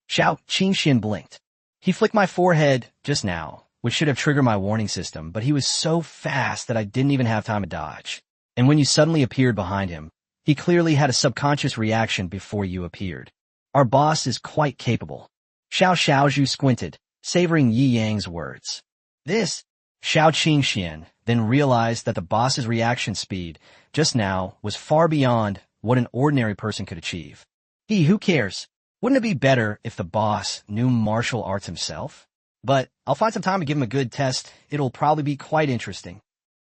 Xiao Qingxian blinked. He flicked my forehead just now, which should have triggered my warning system, but he was so fast that I didn't even have time to dodge. And when you suddenly appeared behind him, he clearly had a subconscious reaction before you appeared. Our boss is quite capable. Xiao Xiaozhu squinted, savoring Yi Yang's words. This, Xiao Qingxian then realized that the boss's reaction speed just now was far beyond what an ordinary person could achieve. Who cares? Wouldn't it be better if the boss knew martial arts himself? But I'll find some time to give him a good test. It'll probably be quite interesting.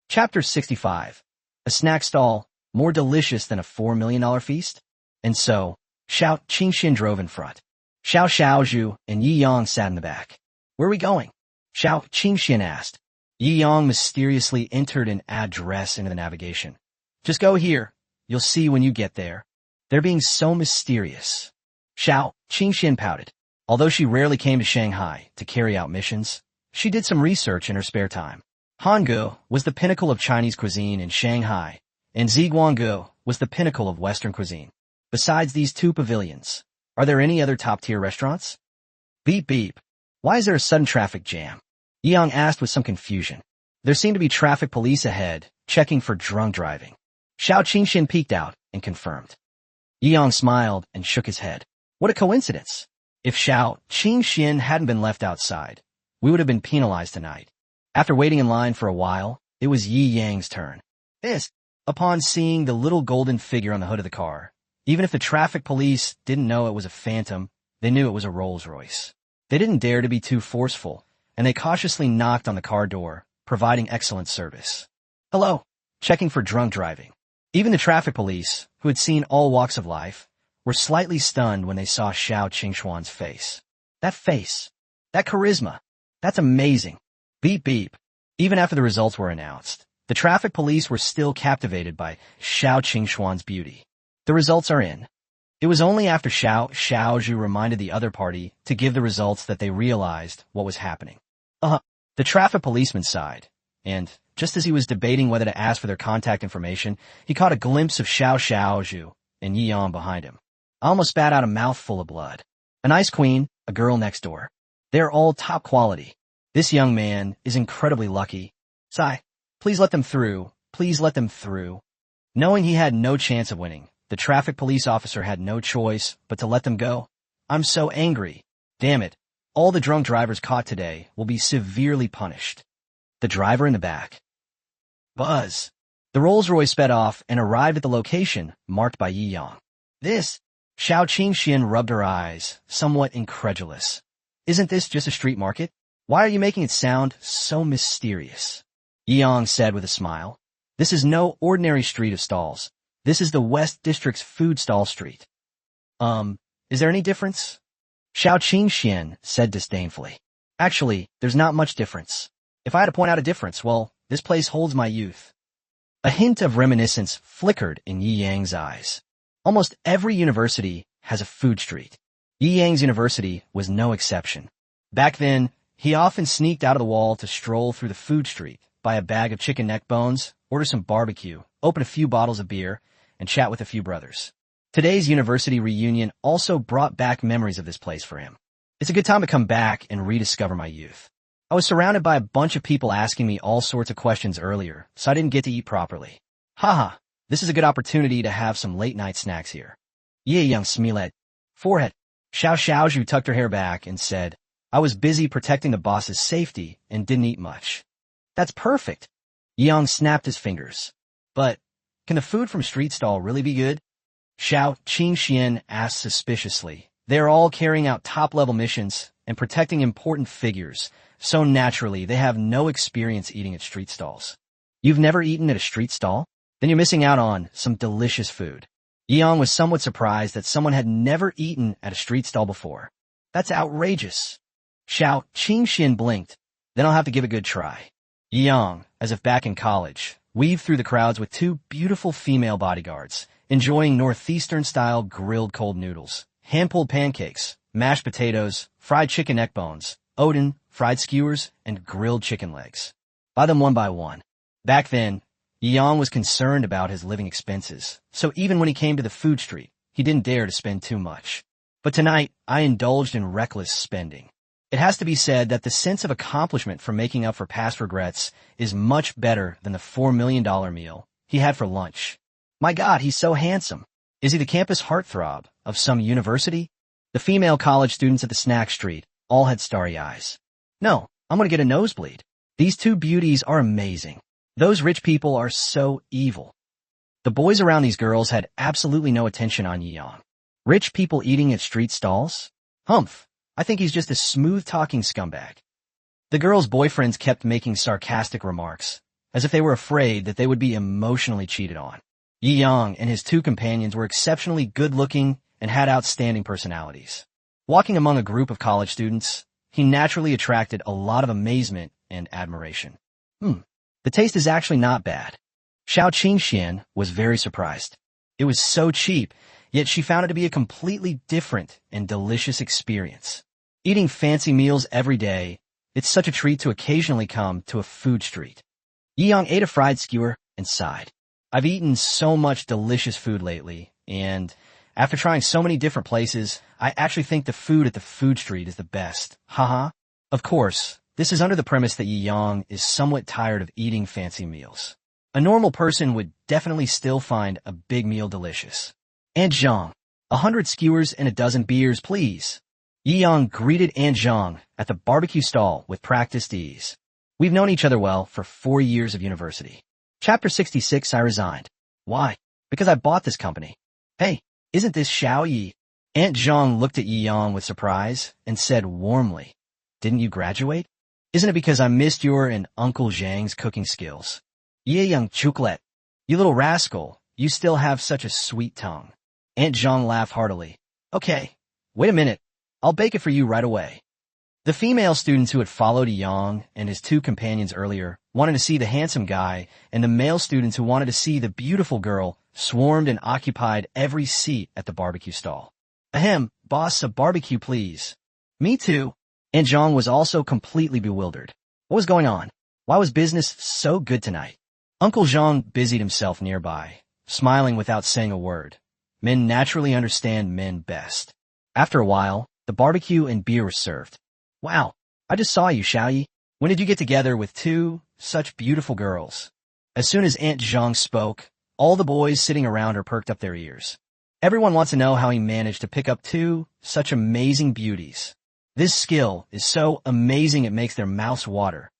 Chapter 65. A snack stall more delicious than a $4 million feast? And so, Xiao Qingxian drove in front. Xiao Xiaozhu and Yi Yang sat in the back. "Where are we going?" Xiao Qingxian asked. Yi Yang mysteriously entered an address into the navigation. "Just go here. You'll see when you get there." They're being so mysterious. Xiao Qingxian pouted. Although she rarely came to Shanghai to carry out missions, she did some research in her spare time. Hangul was the pinnacle of Chinese cuisine in Shanghai, and Ziguanggu was the pinnacle of Western cuisine. Besides these two pavilions, are there any other top-tier restaurants? Beep beep. Why is there a sudden traffic jam? Yang asked with some confusion. There seemed to be traffic police ahead, checking for drunk driving. Xiao Qingxian peeked out and confirmed. Yang smiled and shook his head. What a coincidence. If Xiao Qingxian hadn't been left outside, we would have been penalized tonight. After waiting in line for a while, it was Yi Yang's turn. Upon seeing the little golden figure on the hood of the car, even if the traffic police didn't know it was a Phantom, they knew it was a Rolls-Royce. They didn't dare to be too forceful, and they cautiously knocked on the car door, providing excellent service. "Hello," checking for drunk driving. Even the traffic police, who had seen all walks of life, were slightly stunned when they saw Xiao Qingxuan's face. That face. That charisma. That's amazing. Beep beep. Even after the results were announced, the traffic police were still captivated by Xiao Qingxuan's beauty. The results are in. It was only after Xiao Xiaozhu reminded the other party to give the results that they realized what was happening. The traffic policeman sighed, and just as he was debating whether to ask for their contact information, he caught a glimpse of Xiao Xiaozhu and Yi Yang behind him. I almost spat out a mouthful of blood. An ice queen, a girl next door. They're all top quality. This young man is incredibly lucky. Sigh. Please let them through. Please let them through. Knowing he had no chance of winning, the traffic police officer had no choice but to let them go. I'm so angry. Damn it. All the drunk drivers caught today will be severely punished. The driver in the back. Buzz. The Rolls-Royce sped off and arrived at the location marked by Yi Yang. This. Xiao Qingxian rubbed her eyes, somewhat incredulous. Isn't this just a street market? Why are you making it sound so mysterious? Yi Yang said with a smile. This is no ordinary street of stalls. This is the West District's food stall street. Is there any difference? Xiao Qingxian said disdainfully. Actually, there's not much difference. If I had to point out a difference, well, this place holds my youth. A hint of reminiscence flickered in Yi Yang's eyes. Almost every university has a food street. Yi Yang's university was no exception. Back then, he often sneaked out of the wall to stroll through the food street, buy a bag of chicken neck bones, order some barbecue, open a few bottles of beer, and chat with a few brothers. Today's university reunion also brought back memories of this place for him. It's a good time to come back and rediscover my youth. I was surrounded by a bunch of people asking me all sorts of questions earlier, so I didn't get to eat properly. Haha, this is a good opportunity to have some late-night snacks here. Ye Young Smilet. Forehead. Xiao Xiaozhu tucked her hair back and said, I was busy protecting the boss's safety and didn't eat much. That's perfect. Yang snapped his fingers. But, can the food from street stall really be good? Xiao Qingxian asked suspiciously. They're all carrying out top-level missions and protecting important figures, so naturally they have no experience eating at street stalls. You've never eaten at a street stall? Then you're missing out on some delicious food. Yang was somewhat surprised that someone had never eaten at a street stall before. That's outrageous. Xiao Qingxian blinked. Then I'll have to give it a good try. Yang, as if back in college, weaved through the crowds with two beautiful female bodyguards, enjoying Northeastern-style grilled cold noodles, hand-pulled pancakes, mashed potatoes, fried chicken neck bones, oden, fried skewers, and grilled chicken legs. Buy them one by one. Back then, Yang was concerned about his living expenses, so even when he came to the food street, he didn't dare to spend too much. But tonight, I indulged in reckless spending. It has to be said that the sense of accomplishment from making up for past regrets is much better than the $4 million meal he had for lunch. My God, he's so handsome. Is he the campus heartthrob of some university? The female college students at the snack street all had starry eyes. No, I'm going to get a nosebleed. These two beauties are amazing. Those rich people are so evil. The boys around these girls had absolutely no attention on Yang. Rich people eating at street stalls? Humph. I think he's just a smooth-talking scumbag. The girls' boyfriends kept making sarcastic remarks, as if they were afraid that they would be emotionally cheated on. Yang and his two companions were exceptionally good-looking and had outstanding personalities. Walking among a group of college students, he naturally attracted a lot of amazement and admiration. The taste is actually not bad. Xiao Qingxian was very surprised. It was so cheap, yet she found it to be a completely different and delicious experience. Eating fancy meals every day, it's such a treat to occasionally come to a food street. Yang ate a fried skewer and sighed. I've eaten so much delicious food lately, and after trying so many different places, I actually think the food at the food street is the best. Haha. Of course, this is under the premise that Yang is somewhat tired of eating fancy meals. A normal person would definitely still find a big meal delicious. Aunt Zhang, 100 skewers and a dozen beers, please. Yi Yang greeted Aunt Zhang at the barbecue stall with practiced ease. We've known each other well for 4 years of university. Chapter 66, I resigned. Why? Because I bought this company. Hey, isn't this Xiao Yi? Aunt Zhang looked at Yi Yang with surprise and said warmly, didn't you graduate? Isn't it because I missed your and Uncle Zhang's cooking skills? Yi Yang Chuklet, you little rascal, you still have such a sweet tongue. Aunt Zhang laughed heartily. Okay, wait a minute. I'll bake it for you right away. The female students who had followed Yang and his two companions earlier wanted to see the handsome guy, and the male students who wanted to see the beautiful girl swarmed and occupied every seat at the barbecue stall. Ahem, boss, a barbecue please. Me too. Aunt Zhang was also completely bewildered. What was going on? Why was business so good tonight? Uncle Zhang busied himself nearby, smiling without saying a word. Men naturally understand men best. After a while, the barbecue and beer were served. Wow, I just saw you, Xiaoyi. When did you get together with two such beautiful girls? As soon as Aunt Zhang spoke, all the boys sitting around her perked up their ears. Everyone wants to know how he managed to pick up two such amazing beauties. This skill is so amazing it makes their mouths water.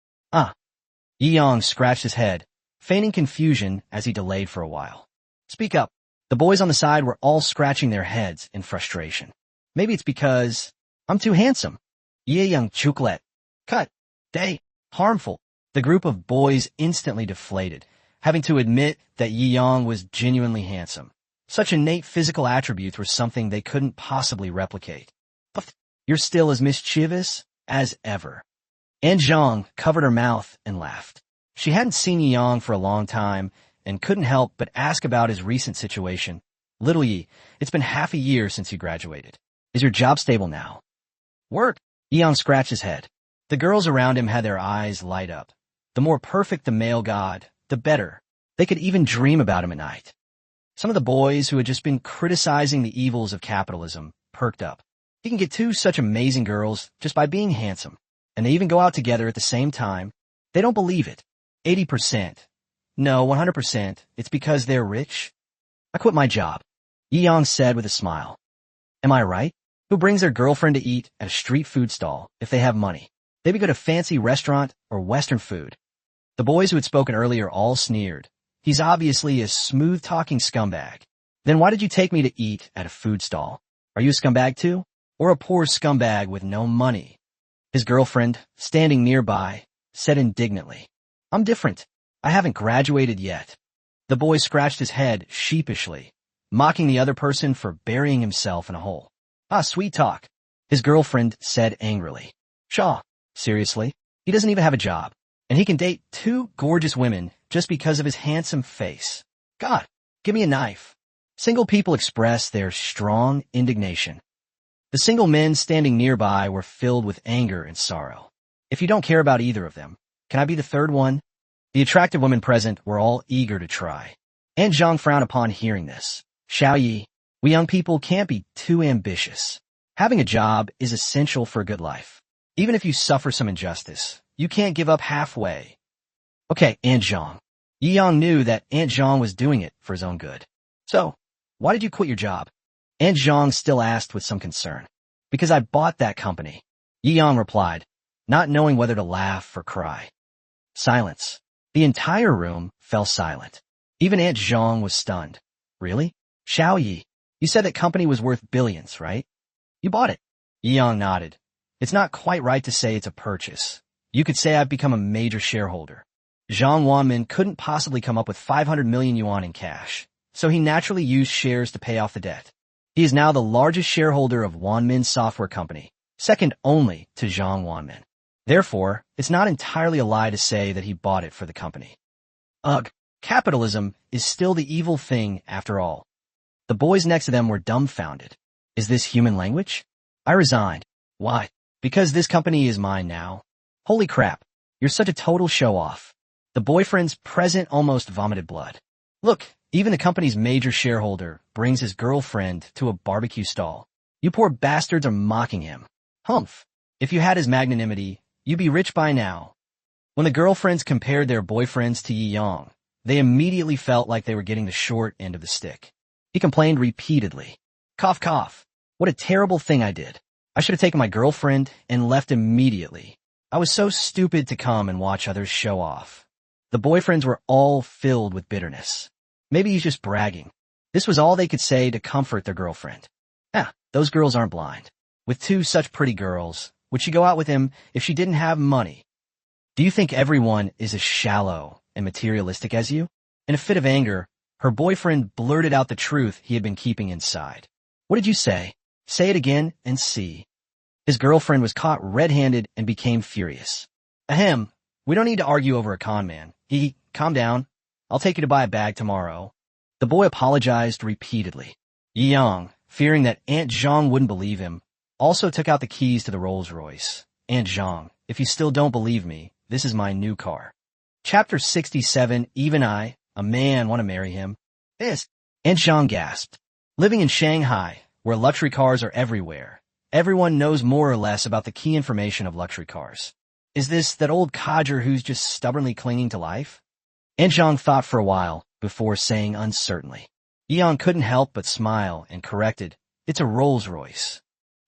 Yi Yang scratched his head, feigning confusion as he delayed for a while. Speak up. The boys on the side were all scratching their heads in frustration. Maybe it's because I'm too handsome. Ye Yang Chuklet. Cut. Day. Harmful. The group of boys instantly deflated, having to admit that Yi Yang was genuinely handsome. Such innate physical attributes were something they couldn't possibly replicate. But you're still as mischievous as ever. Aunt Zhang covered her mouth and laughed. She hadn't seen Yi Yang for a long time and couldn't help but ask about his recent situation. Little Yi, it's been half a year since you graduated. Is your job stable now? Work. Yi Yang scratched his head. The girls around him had their eyes light up. The more perfect the male god, the better. They could even dream about him at night. Some of the boys who had just been criticizing the evils of capitalism perked up. He can get two such amazing girls just by being handsome. And they even go out together at the same time. They don't believe it. 80%. No, 100%. It's because they're rich. I quit my job. Yi Yang said with a smile. Am I right? Who brings their girlfriend to eat at a street food stall if they have money? Maybe go to a fancy restaurant or Western food. The boys who had spoken earlier all sneered. He's obviously a smooth-talking scumbag. Then why did you take me to eat at a food stall? Are you a scumbag too? Or a poor scumbag with no money? His girlfriend, standing nearby, said indignantly. I'm different. I haven't graduated yet. The boy scratched his head sheepishly, mocking the other person for burying himself in a hole. Sweet talk. His girlfriend said angrily. Shaw, seriously? He doesn't even have a job, and he can date two gorgeous women just because of his handsome face. God, give me a knife. Single people expressed their strong indignation. The single men standing nearby were filled with anger and sorrow. If you don't care about either of them, can I be the third one? The attractive women present were all eager to try. Aunt Zhang frowned upon hearing this. Xiao Yi, we young people can't be too ambitious. Having a job is essential for a good life. Even if you suffer some injustice, you can't give up halfway. Okay, Aunt Zhang. Yi Yang knew that Aunt Zhang was doing it for his own good. So, why did you quit your job? Aunt Zhang still asked with some concern. Because I bought that company. Yi Yang replied, not knowing whether to laugh or cry. Silence. The entire room fell silent. Even Aunt Zhang was stunned. Really? Xiao Yi, you said that company was worth billions, right? You bought it. Yi Yang nodded. It's not quite right to say it's a purchase. You could say I've become a major shareholder. Zhang Wanmin couldn't possibly come up with 500 million yuan in cash, so he naturally used shares to pay off the debt. He is now the largest shareholder of Wanmin Software Company, second only to Zhang Wanmin. Therefore, it's not entirely a lie to say that he bought it for the company. Ugh, capitalism is still the evil thing after all. The boys next to them were dumbfounded. Is this human language? I resigned. Why? Because this company is mine now. Holy crap, you're such a total show-off. The boyfriends present almost vomited blood. Look, even the company's major shareholder brings his girlfriend to a barbecue stall. You poor bastards are mocking him. Humph. If you had his magnanimity, you'd be rich by now. When the girlfriends compared their boyfriends to Yi Yang, they immediately felt like they were getting the short end of the stick. He complained repeatedly. Cough, cough. What a terrible thing I did. I should have taken my girlfriend and left immediately. I was so stupid to come and watch others show off. The boyfriends were all filled with bitterness. Maybe he's just bragging. This was all they could say to comfort their girlfriend. Those girls aren't blind. With two such pretty girls, would she go out with him if she didn't have money? Do you think everyone is as shallow and materialistic as you? In a fit of anger, her boyfriend blurted out the truth he had been keeping inside. What did you say? Say it again and see. His girlfriend was caught red-handed and became furious. Ahem, we don't need to argue over a con man. Calm down. I'll take you to buy a bag tomorrow. The boy apologized repeatedly. Yi Yang, fearing that Aunt Zhang wouldn't believe him, also took out the keys to the Rolls-Royce. Aunt Zhang, if you still don't believe me, this is my new car. Chapter 67, Even I, a man, want to marry him. This, Aunt Zhang gasped. Living in Shanghai, where luxury cars are everywhere, everyone knows more or less about the key information of luxury cars. Is this that old codger who's just stubbornly clinging to life? Aunt Zhang thought for a while before saying uncertainly. Yi Yang couldn't help but smile and corrected, it's a Rolls-Royce.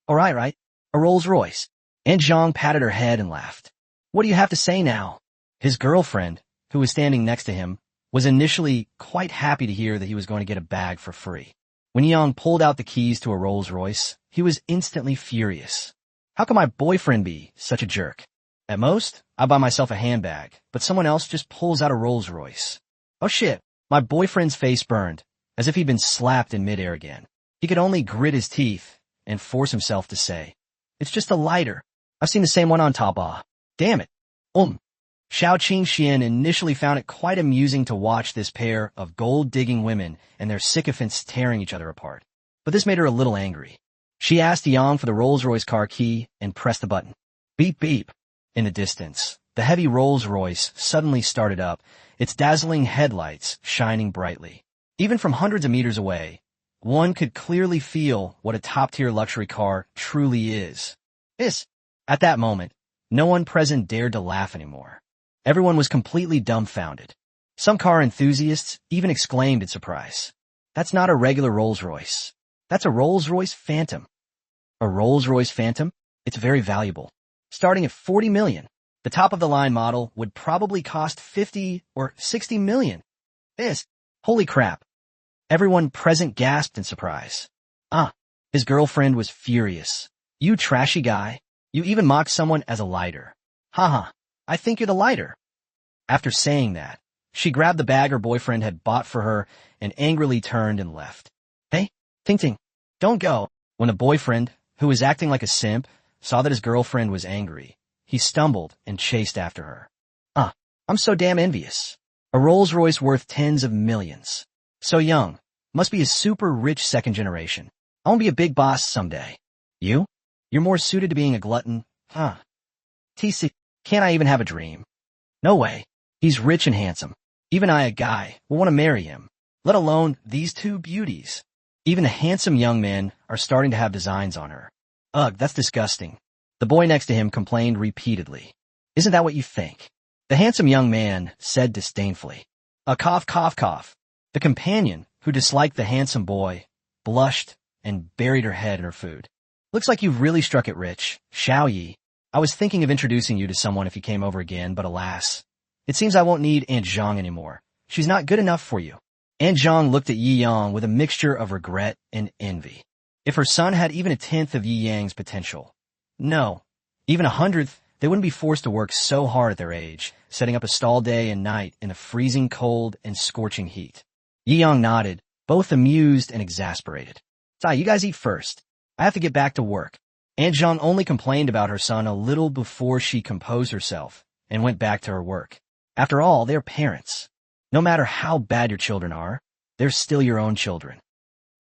All right, a Rolls-Royce. Aunt Zhang patted her head and laughed. What do you have to say now? His girlfriend, who was standing next to him, was initially quite happy to hear that he was going to get a bag for free. When Yi Yang pulled out the keys to a Rolls-Royce, he was instantly furious. How can my boyfriend be such a jerk? At most, I buy myself a handbag, but someone else just pulls out a Rolls-Royce. Oh shit, my boyfriend's face burned, as if he'd been slapped in midair again. He could only grit his teeth and force himself to say, it's just a lighter. I've seen the same one on Taobao. Damn it. Xiao Qingxian initially found it quite amusing to watch this pair of gold-digging women and their sycophants tearing each other apart. But this made her a little angry. She asked Yang for the Rolls-Royce car key and pressed the button. Beep beep. In the distance, the heavy Rolls-Royce suddenly started up, its dazzling headlights shining brightly. Even from hundreds of meters away, one could clearly feel what a top-tier luxury car truly is. At that moment, no one present dared to laugh anymore. Everyone was completely dumbfounded. Some car enthusiasts even exclaimed in surprise. That's not a regular Rolls-Royce. That's a Rolls-Royce Phantom. A Rolls-Royce Phantom? It's very valuable. Starting at 40 million. The top-of-the-line model would probably cost 50 or 60 million. Holy crap. Everyone present gasped in surprise. His girlfriend was furious. You trashy guy. You even mocked someone as a lighter. Haha, I think you're the lighter. After saying that, she grabbed the bag her boyfriend had bought for her and angrily turned and left. Hey, Ting Ting, don't go. When the boyfriend, who was acting like a simp, saw that his girlfriend was angry, he stumbled and chased after her. I'm so damn envious. A Rolls-Royce worth tens of millions. So young. Must be a super rich second generation. I want to be a big boss someday. You? You're more suited to being a glutton, huh? TC. Can't I even have a dream? No way. He's rich and handsome. Even I, a guy, will want to marry him, let alone these two beauties. Even the handsome young men are starting to have designs on her. Ugh, that's disgusting. The boy next to him complained repeatedly. Isn't that what you think? The handsome young man said disdainfully. A cough, cough, cough. The companion, who disliked the handsome boy, blushed and buried her head in her food. Looks like you've really struck it rich, Xiao Yi. I was thinking of introducing you to someone if you came over again, but alas. It seems I won't need Aunt Zhang anymore. She's not good enough for you. Aunt Zhang looked at Yi Yang with a mixture of regret and envy. If her son had even a tenth of Yi Yang's potential. No, even 100th, they wouldn't be forced to work so hard at their age, setting up a stall day and night in the freezing cold and scorching heat. Yi Yang nodded, both amused and exasperated. Sai, you guys eat first. I have to get back to work. Aunt Zhang only complained about her son a little before she composed herself and went back to her work. After all, they're parents. No matter how bad your children are, they're still your own children.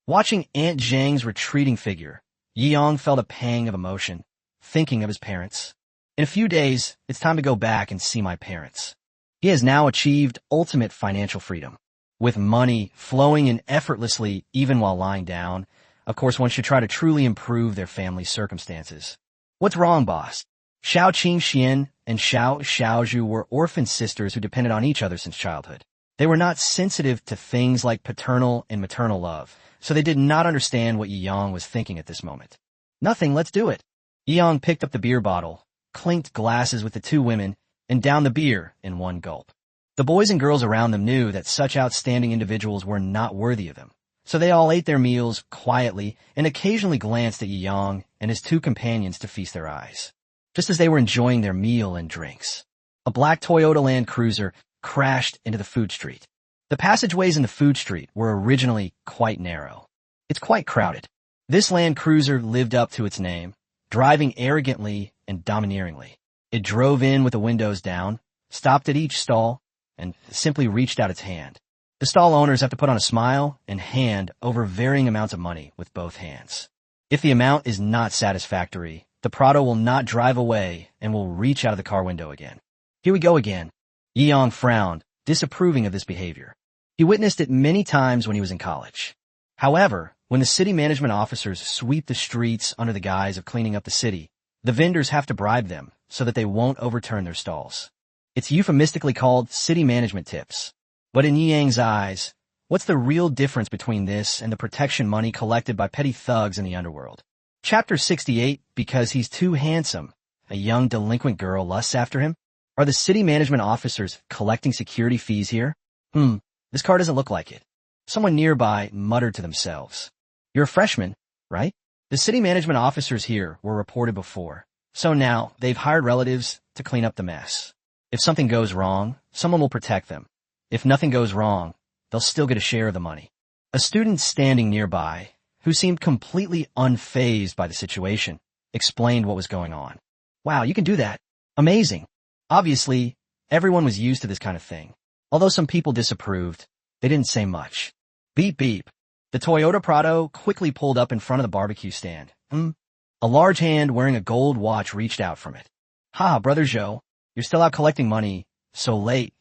Watching Aunt Zhang's retreating figure, Yi Yang felt a pang of emotion, thinking of his parents. In a few days, it's time to go back and see my parents. He has now achieved ultimate financial freedom. With money flowing in effortlessly even while lying down, of course one should try to truly improve their family circumstances. What's wrong, boss? Xiao Qingxian and Xiao Xiaozhu were orphan sisters who depended on each other since childhood. They were not sensitive to things like paternal and maternal love, so they did not understand what Yi Yang was thinking at this moment. Nothing, let's do it. Yi Yang picked up the beer bottle, clinked glasses with the two women, and downed the beer in one gulp. The boys and girls around them knew that such outstanding individuals were not worthy of them, so they all ate their meals quietly and occasionally glanced at Yi Yang and his two companions to feast their eyes. Just as they were enjoying their meal and drinks, a black Toyota Land Cruiser crashed into the food street. The passageways in the food street were originally quite narrow. It's quite crowded. This Land Cruiser lived up to its name, driving arrogantly and domineeringly. It drove in with the windows down, stopped at each stall, and simply reached out its hand. The stall owners have to put on a smile and hand over varying amounts of money with both hands. If the amount is not satisfactory, the Prado will not drive away and will reach out of the car window again. Here we go again. Yi Yang frowned, disapproving of this behavior. He witnessed it many times when he was in college. However, when the city management officers sweep the streets under the guise of cleaning up the city, the vendors have to bribe them so that they won't overturn their stalls. It's euphemistically called city management tips. But in Yi Yang's eyes, what's the real difference between this and the protection money collected by petty thugs in the underworld? Chapter 68, Because He's Too Handsome, a young delinquent girl lusts after him? Are the city management officers collecting security fees here? This car doesn't look like it. Someone nearby muttered to themselves. You're a freshman, right? The city management officers here were reported before, so now they've hired relatives to clean up the mess. If something goes wrong, someone will protect them. If nothing goes wrong, they'll still get a share of the money. A student standing nearby, who seemed completely unfazed by the situation, explained what was going on. Wow, you can do that. Amazing. Obviously, everyone was used to this kind of thing. Although some people disapproved, they didn't say much. Beep beep. The Toyota Prado quickly pulled up in front of the barbecue stand. A large hand wearing a gold watch reached out from it. Ha, Brother Zhou, you're still out collecting money so late.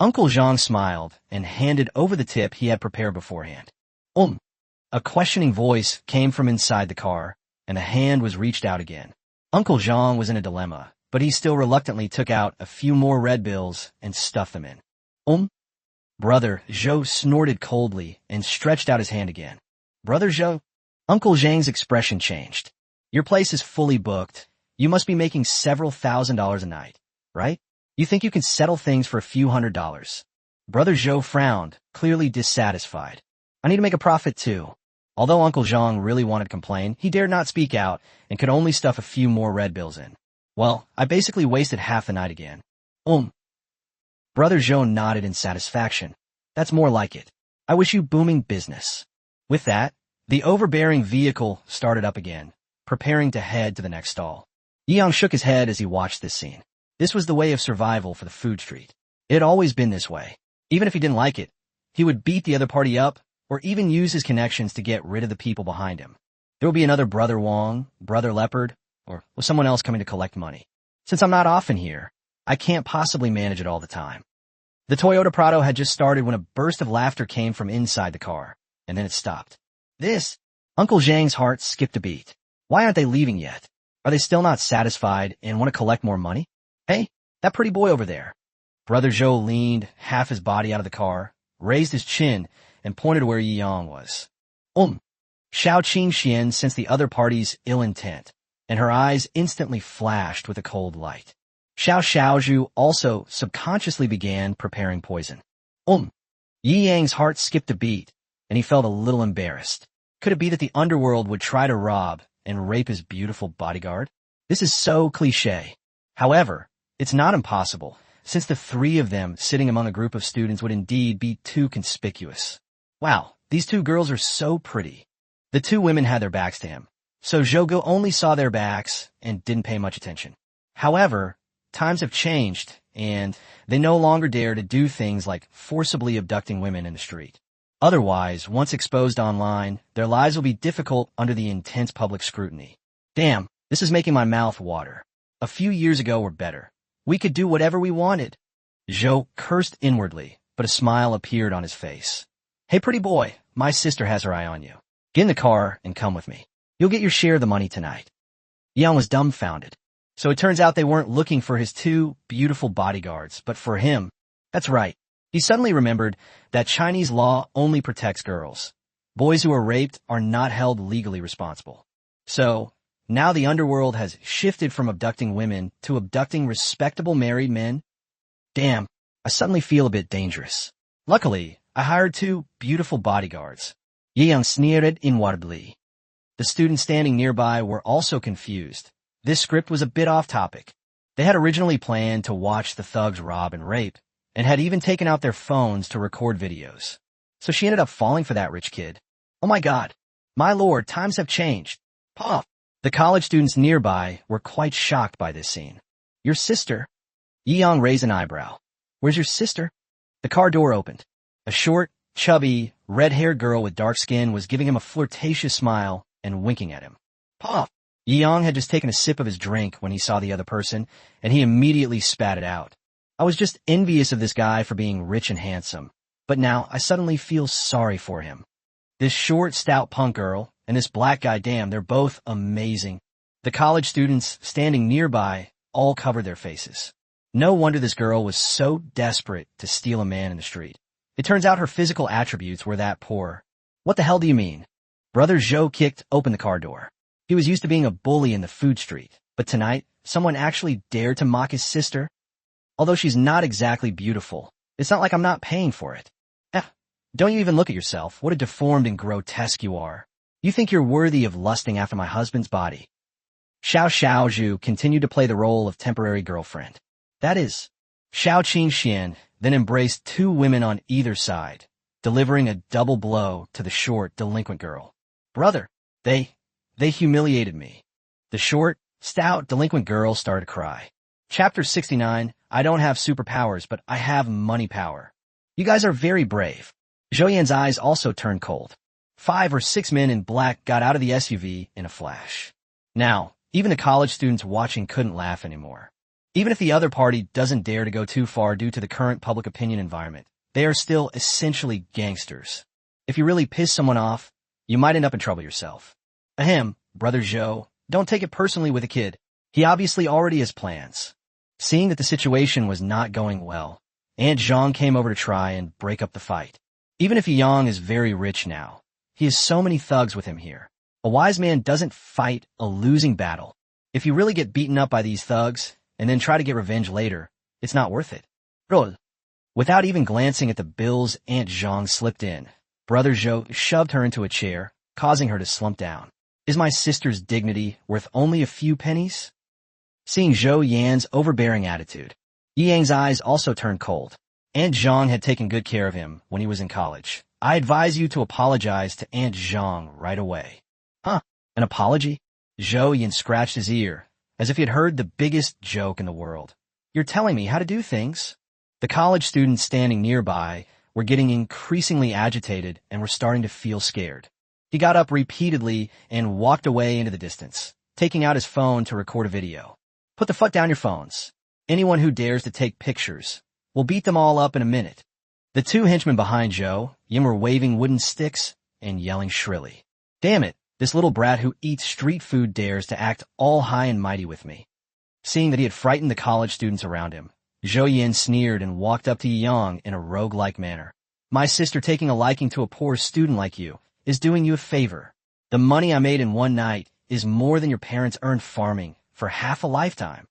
Uncle Zhang smiled and handed over the tip he had prepared beforehand. A questioning voice came from inside the car, and the hand was reached out again. Uncle Zhang was in a dilemma, but he still reluctantly took out a few more red bills and stuffed them in. Brother Zhou snorted coldly and stretched out his hand again. Brother Zhou? Uncle Zhang's expression changed. Your place is fully booked. You must be making several $1,000s a night, right? You think you can settle things for a few $100s. Brother Zhou frowned, clearly dissatisfied. I need to make a profit too. Although Uncle Zhang really wanted to complain, he dared not speak out and could only stuff a few more red bills in. Well, I basically wasted half the night again. Brother Zhou nodded in satisfaction. That's more like it. I wish you booming business. With that, the overbearing vehicle started up again, preparing to head to the next stall. Yi Yang shook his head as he watched this scene. This was the way of survival for the food street. It had always been this way. Even if he didn't like it, he would beat the other party up or even use his connections to get rid of the people behind him. There would be another Brother Wong, Brother Leopard, or was someone else coming to collect money. Since I'm not often here, I can't possibly manage it all the time. The Toyota Prado had just started when a burst of laughter came from inside the car, and then it stopped. This, Uncle Zhang's heart skipped a beat. Why aren't they leaving yet? Are they still not satisfied and want to collect more money? Hey, that pretty boy over there. Brother Zhou leaned half his body out of the car, raised his chin, and pointed to where Yi Yang was. Xiao Qing Xian sensed the other party's ill intent, and her eyes instantly flashed with a cold light. Xiao Xiaozhu also subconsciously began preparing poison. Yi Yang's heart skipped a beat, and he felt a little embarrassed. Could it be that the underworld would try to rob and rape his beautiful bodyguard? This is so cliché. However, it's not impossible, since the three of them sitting among a group of students would indeed be too conspicuous. Wow, these two girls are so pretty. The two women had their backs to him, so Zhouge only saw their backs and didn't pay much attention. However, times have changed, and they no longer dare to do things like forcibly abducting women in the street. Otherwise, once exposed online, their lives will be difficult under the intense public scrutiny. Damn, this is making my mouth water. A few years ago were better. We could do whatever we wanted. Zhou cursed inwardly, but a smile appeared on his face. Hey pretty boy, my sister has her eye on you. Get in the car and come with me. You'll get your share of the money tonight. Yang was dumbfounded. So it turns out they weren't looking for his two beautiful bodyguards, but for him. That's right. He suddenly remembered that Chinese law only protects girls. Boys who are raped are not held legally responsible. So, now the underworld has shifted from abducting women to abducting respectable married men. Damn, I suddenly feel a bit dangerous. Luckily, I hired two beautiful bodyguards. Yi Yang sneered inwardly. The students standing nearby were also confused. This script was a bit off topic. They had originally planned to watch the thugs rob and rape, and had even taken out their phones to record videos. So she ended up falling for that rich kid. Oh my god. My lord, times have changed. Puff. The college students nearby were quite shocked by this scene. Your sister? Yi Yang raised an eyebrow. Where's your sister? The car door opened. A short, chubby, red-haired girl with dark skin was giving him a flirtatious smile and winking at him. Puff. Yi Yang had just taken a sip of his drink when he saw the other person, and he immediately spat it out. I was just envious of this guy for being rich and handsome, but now I suddenly feel sorry for him. This short, stout punk girl and this black guy, damn, they're both amazing. The college students standing nearby all covered their faces. No wonder this girl was so desperate to steal a man in the street. It turns out her physical attributes were that poor. What the hell do you mean? Brother Zhou kicked open the car door. He was used to being a bully in the food street, but tonight, someone actually dared to mock his sister? Although she's not exactly beautiful, it's not like I'm not paying for it. Don't you even look at yourself. What a deformed and grotesque you are. You think you're worthy of lusting after my husband's body. Xiao Xiaozhu continued to play the role of temporary girlfriend. That is, Xiao Qing Xian then embraced two women on either side, delivering a double blow to the short, delinquent girl. Brother, they humiliated me. The short, stout, delinquent girl started to cry. Chapter 69, I don't have superpowers, but I have money power. You guys are very brave. Zhou Yan's eyes also turned cold. 5 or 6 men in black got out of the SUV in a flash. Now, even the college students watching couldn't laugh anymore. Even if the other party doesn't dare to go too far due to the current public opinion environment, they are still essentially gangsters. If you really piss someone off, you might end up in trouble yourself. Ahem, Brother Zhou, don't take it personally with a kid. He obviously already has plans. Seeing that the situation was not going well, Aunt Zhang came over to try and break up the fight. Even if Yang is very rich now, he has so many thugs with him here. A wise man doesn't fight a losing battle. If you really get beaten up by these thugs, and then try to get revenge later, it's not worth it. Roll. Without even glancing at the bills Aunt Zhang slipped in, Brother Zhou shoved her into a chair, causing her to slump down. Is my sister's dignity worth only a few pennies? Seeing Zhou Yan's overbearing attitude, Yi Yang's eyes also turned cold. Aunt Zhang had taken good care of him when he was in college. I advise you to apologize to Aunt Zhang right away. Huh? An apology? Zhou Yan scratched his ear, as if he had heard the biggest joke in the world. You're telling me how to do things? The college students standing nearby were getting increasingly agitated and were starting to feel scared. He got up repeatedly and walked away into the distance, taking out his phone to record a video. Put the fuck down your phones. Anyone who dares to take pictures, we'll beat them all up in a minute. The two henchmen behind Zhou Yin were waving wooden sticks and yelling shrilly. Damn it, this little brat who eats street food dares to act all high and mighty with me. Seeing that he had frightened the college students around him, Zhou Yin sneered and walked up to Yang in a rogue-like manner. My sister taking a liking to a poor student like you is doing you a favor. The money I made in one night is more than your parents earned farming for half a lifetime.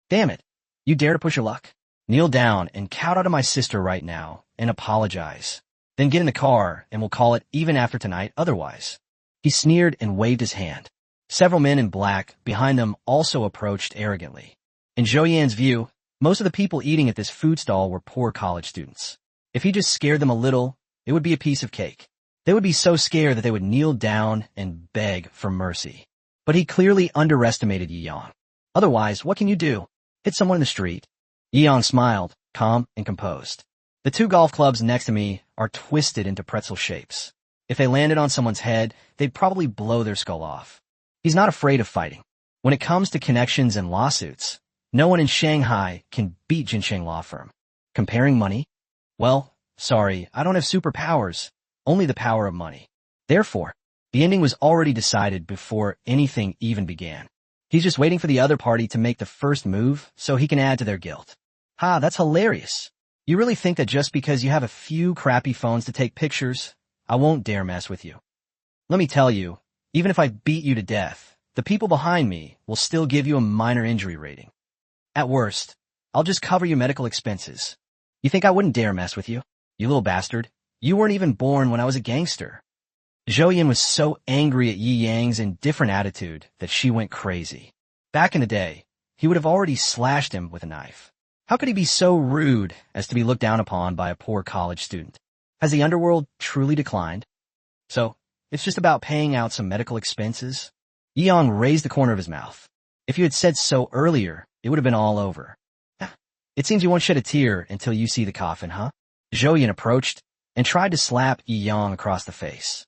Damn it, you dare to push your luck? Kneel down and kowtow to my sister right now and apologize. Then get in the car and we'll call it even after tonight otherwise. He sneered and waved his hand. Several men in black behind them also approached arrogantly. In Zhou Yan's view, most of the people eating at this food stall were poor college students. If he just scared them a little, it would be a piece of cake. They would be so scared that they would kneel down and beg for mercy. But he clearly underestimated Yang. Otherwise, what can you do? Hit someone in the street. Yang smiled, calm and composed. The two golf clubs next to me are twisted into pretzel shapes. If they landed on someone's head, they'd probably blow their skull off. He's not afraid of fighting. When it comes to connections and lawsuits, no one in Shanghai can beat Jinsheng Law Firm. Comparing money? Well, sorry, I don't have superpowers, only the power of money. Therefore, the ending was already decided before anything even began. He's just waiting for the other party to make the first move so he can add to their guilt. Ha, that's hilarious. You really think that just because you have a few crappy phones to take pictures, I won't dare mess with you? Let me tell you, even if I beat you to death, the people behind me will still give you a minor injury rating. At worst, I'll just cover your medical expenses. You think I wouldn't dare mess with you? You little bastard. You weren't even born when I was a gangster. Zhou Yin was so angry at Yi Yang's indifferent attitude that she went crazy. Back in the day, he would have already slashed him with a knife. How could he be so rude as to be looked down upon by a poor college student? Has the underworld truly declined? So, it's just about paying out some medical expenses? Yi Yang raised the corner of his mouth. If you had said so earlier, it would have been all over. It seems you won't shed a tear until you see the coffin, huh? Zhou Yin approached and tried to slap Yi Yang across the face.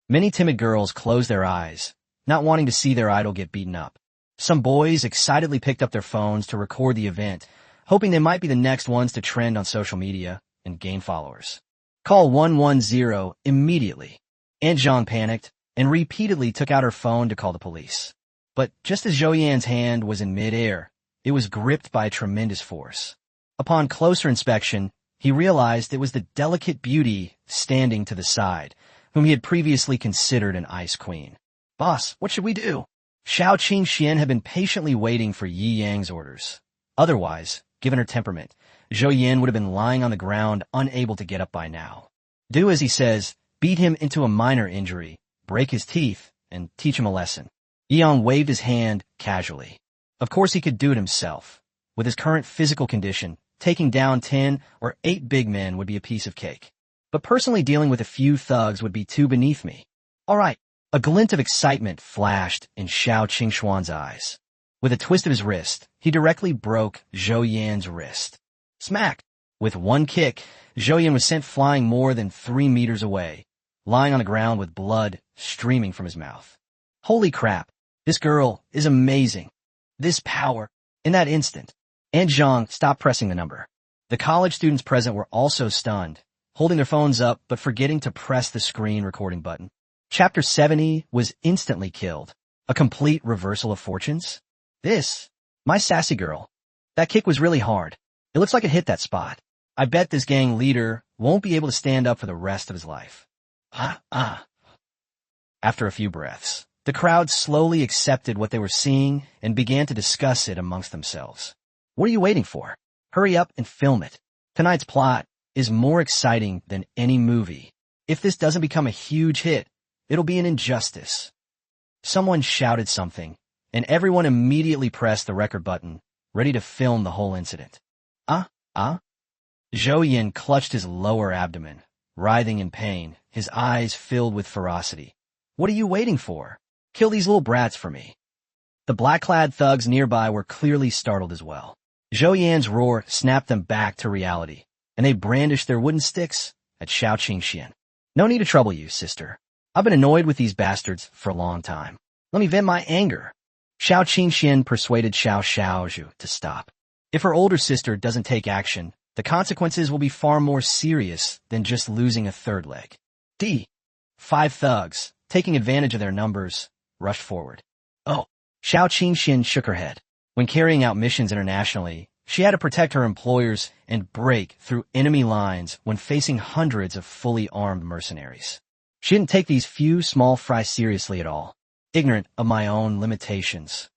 Many timid girls closed their eyes, not wanting to see their idol get beaten up. Some boys excitedly picked up their phones to record the event, hoping they might be the next ones to trend on social media and gain followers. Call 110 immediately. Aunt Zhang panicked and repeatedly took out her phone to call the police. But just as Zhou Yan's hand was in midair, it was gripped by a tremendous force. Upon closer inspection, he realized it was the delicate beauty standing to the side, whom he had previously considered an ice queen. Boss, what should we do? Xiao Qingxian had been patiently waiting for Yi Yang's orders. Otherwise, given her temperament, Zhou Yin would have been lying on the ground, unable to get up by now. Do as he says, beat him into a minor injury, break his teeth, and teach him a lesson. Yi Yang waved his hand casually. Of course he could do it himself. With his current physical condition, taking down 10 or 8 big men would be a piece of cake. But personally dealing with a few thugs would be too beneath me. All right. A glint of excitement flashed in Xiao Qingxuan's eyes. With a twist of his wrist, he directly broke Zhou Yan's wrist. Smack! With one kick, Zhou Yan was sent flying more than 3 meters away, lying on the ground with blood streaming from his mouth. Holy crap! This girl is amazing. This power. In that instant, Aunt Zhang stopped pressing the number. The college students present were also stunned, holding their phones up but forgetting to press the screen recording button. Chapter 70 was instantly killed. A complete reversal of fortunes? My sassy girl. That kick was really hard. It looks like it hit that spot. I bet this gang leader won't be able to stand up for the rest of his life. After a few breaths, the crowd slowly accepted what they were seeing and began to discuss it amongst themselves. What are you waiting for? Hurry up and film it. Tonight's plot is more exciting than any movie. If this doesn't become a huge hit, it'll be an injustice. Someone shouted something, and everyone immediately pressed the record button, ready to film the whole incident. Zhou Yin clutched his lower abdomen, writhing in pain, his eyes filled with ferocity. What are you waiting for? Kill these little brats for me. The black-clad thugs nearby were clearly startled as well. Zhou Yan's roar snapped them back to reality, and they brandished their wooden sticks at Xiao Qingxian. No need to trouble you, sister. I've been annoyed with these bastards for a long time. Let me vent my anger. Xiao Qingxian persuaded Xiao Xiaozhu to stop. If her older sister doesn't take action, the consequences will be far more serious than just losing a third leg. 5 thugs, taking advantage of their numbers, rushed forward. Oh, Xiao Qingxian shook her head. When carrying out missions internationally, she had to protect her employers and break through enemy lines when facing hundreds of fully armed mercenaries. She didn't take these few small fry seriously at all, ignorant of my own limitations.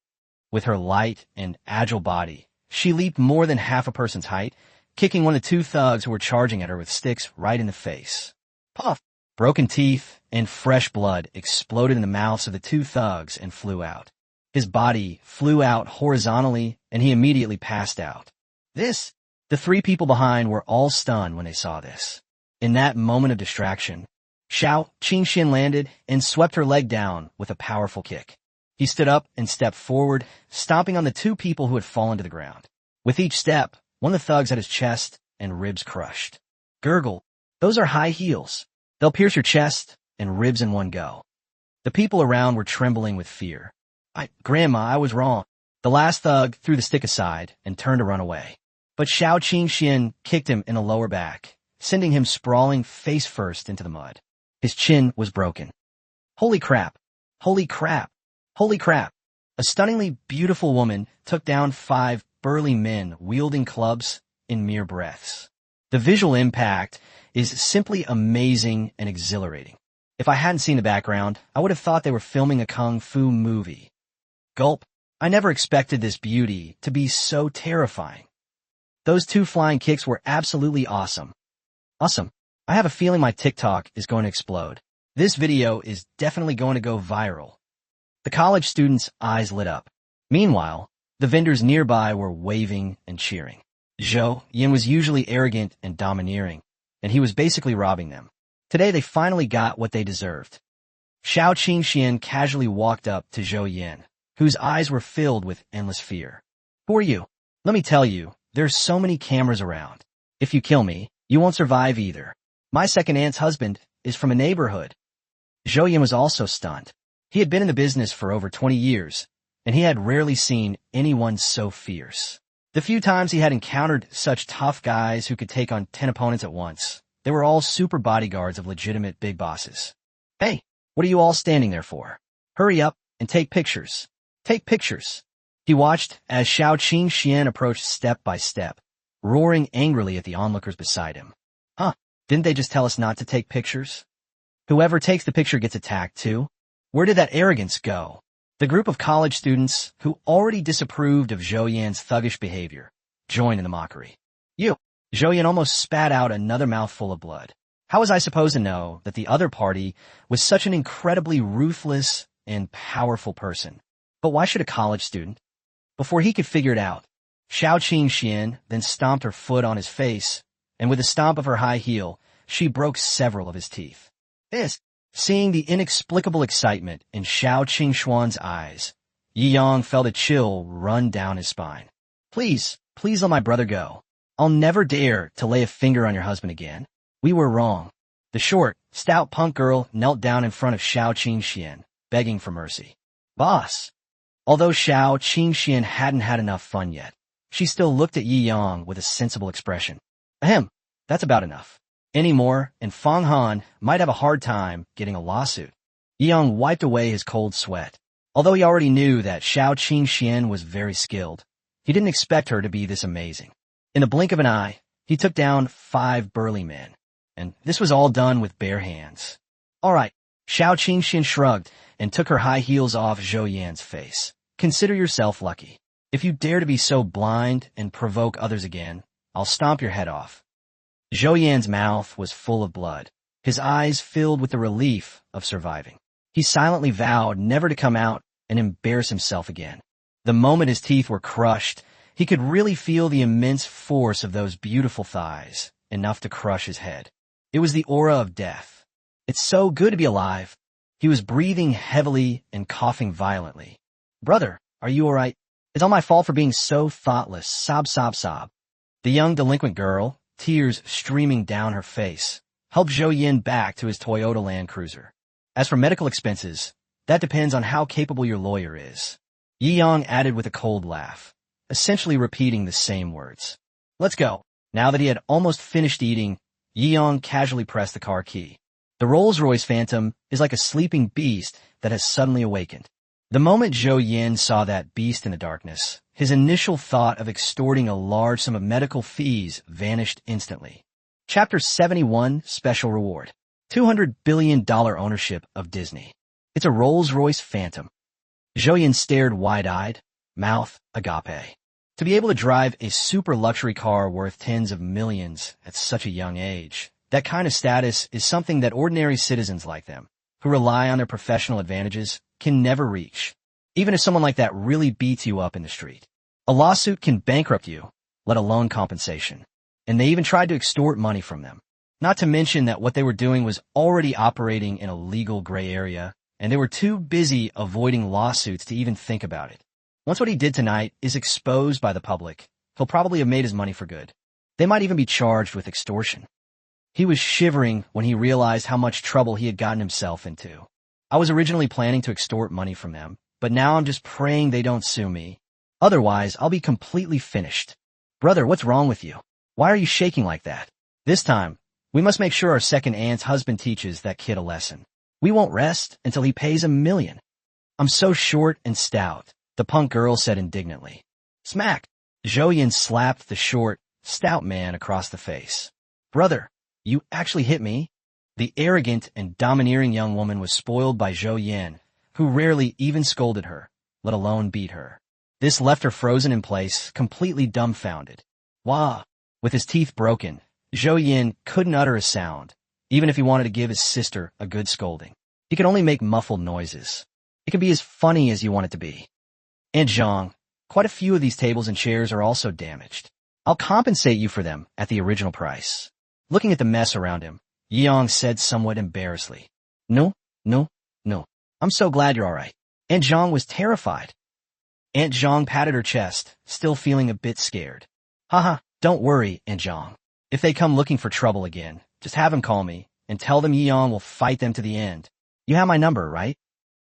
With her light and agile body, she leaped more than half a person's height, kicking one of the 2 thugs who were charging at her with sticks right in the face. Puff! Broken teeth and fresh blood exploded in the mouths of the 2 thugs and flew out. His body flew out horizontally, and he immediately passed out. The 3 people behind were all stunned when they saw this. In that moment of distraction, Xiao Qingxian landed and swept her leg down with a powerful kick. He stood up and stepped forward, stomping on the 2 people who had fallen to the ground. With each step, one of the thugs had his chest and ribs crushed. Gurgle, those are high heels. They'll pierce your chest and ribs in one go. The people around were trembling with fear. Grandma, I was wrong. The last thug threw the stick aside and turned to run away. But Xiao Qingxian kicked him in the lower back, sending him sprawling face first into the mud. His chin was broken. Holy crap! Holy crap! Holy crap! A stunningly beautiful woman took down 5 burly men wielding clubs in mere breaths. The visual impact is simply amazing and exhilarating. If I hadn't seen the background, I would have thought they were filming a kung fu movie. Gulp. I never expected this beauty to be so terrifying. Those 2 flying kicks were absolutely awesome. Awesome. I have a feeling my TikTok is going to explode. This video is definitely going to go viral. The college students' eyes lit up. Meanwhile, the vendors nearby were waving and cheering. Zhou Yin was usually arrogant and domineering, and he was basically robbing them. Today they finally got what they deserved. Xiao Qingxian casually walked up to Zhou Yin, whose eyes were filled with endless fear. Who are you? Let me tell you, there's so many cameras around. If you kill me, you won't survive either. My second aunt's husband is from a neighborhood. Zhou Yin was also stunned. He had been in the business for over 20 years, and he had rarely seen anyone so fierce. The few times he had encountered such tough guys who could take on 10 opponents at once, they were all super bodyguards of legitimate big bosses. Hey, what are you all standing there for? Hurry up and take pictures. Take pictures. He watched as Xiao Qingxian approached step by step, roaring angrily at the onlookers beside him. Didn't they just tell us not to take pictures? Whoever takes the picture gets attacked too. Where did that arrogance go? The group of college students, who already disapproved of Zhou Yan's thuggish behavior, joined in the mockery. You! Zhou Yan almost spat out another mouthful of blood. How was I supposed to know that the other party was such an incredibly ruthless and powerful person? But why should a college student? Before he could figure it out, Xiao Qingxian then stomped her foot on his face, and with a stomp of her high heel, she broke several of his teeth. Seeing the inexplicable excitement in Xiao Qingxuan's eyes, Yi Yang felt a chill run down his spine. Please let my brother go. I'll never dare to lay a finger on your husband again. We were wrong. The short, stout punk girl knelt down in front of Xiao Qingxian, begging for mercy. Boss. Although Xiao Qingxian hadn't had enough fun yet, she still looked at Yi Yang with a sensible expression. Ahem, that's about enough. Any more, and Fang Han might have a hard time getting a lawsuit. Yi Yang wiped away his cold sweat. Although he already knew that Xiao Qingxian was very skilled, he didn't expect her to be this amazing. In the blink of an eye, he took down 5 burly men, and this was all done with bare hands. All right, Xiao Qingxian shrugged and took her high heels off Zhou Yan's face. Consider yourself lucky. If you dare to be so blind and provoke others again, I'll stomp your head off. Zhou Yan's mouth was full of blood, his eyes filled with the relief of surviving. He silently vowed never to come out and embarrass himself again. The moment his teeth were crushed, he could really feel the immense force of those beautiful thighs, enough to crush his head. It was the aura of death. It's so good to be alive. He was breathing heavily and coughing violently. Brother, are you all right? It's all my fault for being so thoughtless. Sob, sob, sob. The young delinquent girl, tears streaming down her face, helped Zhou Yin back to his Toyota Land Cruiser. As for medical expenses, that depends on how capable your lawyer is. Yi Yang added with a cold laugh, essentially repeating the same words. Let's go. Now that he had almost finished eating, Yi Yang casually pressed the car key. The Rolls-Royce Phantom is like a sleeping beast that has suddenly awakened. The moment Zhou Yin saw that beast in the darkness, his initial thought of extorting a large sum of medical fees vanished instantly. Chapter 71, Special Reward. $200 billion ownership of Disney. It's a Rolls-Royce Phantom. Zhou Yin stared wide-eyed, mouth agape. To be able to drive a super luxury car worth tens of millions at such a young age, that kind of status is something that ordinary citizens like them, who rely on their professional advantages, can never reach. Even if someone like that really beats you up in the street. A lawsuit can bankrupt you, let alone compensation. And they even tried to extort money from them. Not to mention that what they were doing was already operating in a legal gray area, and they were too busy avoiding lawsuits to even think about it. Once what he did tonight is exposed by the public, he'll probably have made his money for good. They might even be charged with extortion. He was shivering when he realized how much trouble he had gotten himself into. I was originally planning to extort money from them, but now I'm just praying they don't sue me. Otherwise, I'll be completely finished. Brother, what's wrong with you? Why are you shaking like that? This time, we must make sure our second aunt's husband teaches that kid a lesson. We won't rest until he pays $1 million. I'm so short and stout, the punk girl said indignantly. Smack! Zhou Yin slapped the short, stout man across the face. Brother, you actually hit me? The arrogant and domineering young woman was spoiled by Zhou Yin, who rarely even scolded her, let alone beat her. This left her frozen in place, completely dumbfounded. Wah! With his teeth broken, Zhou Yin couldn't utter a sound, even if he wanted to give his sister a good scolding. He could only make muffled noises. It can be as funny as you want it to be. Aunt Zhang, quite a few of these tables and chairs are also damaged. I'll compensate you for them at the original price. Looking at the mess around him, Yi Yang said somewhat embarrassedly. No. I'm so glad you're all right. Aunt Zhang was terrified. Aunt Zhang patted her chest, still feeling a bit scared. Haha, don't worry, Aunt Zhang. If they come looking for trouble again, just have them call me, and tell them Yi Yang will fight them to the end. You have my number, right?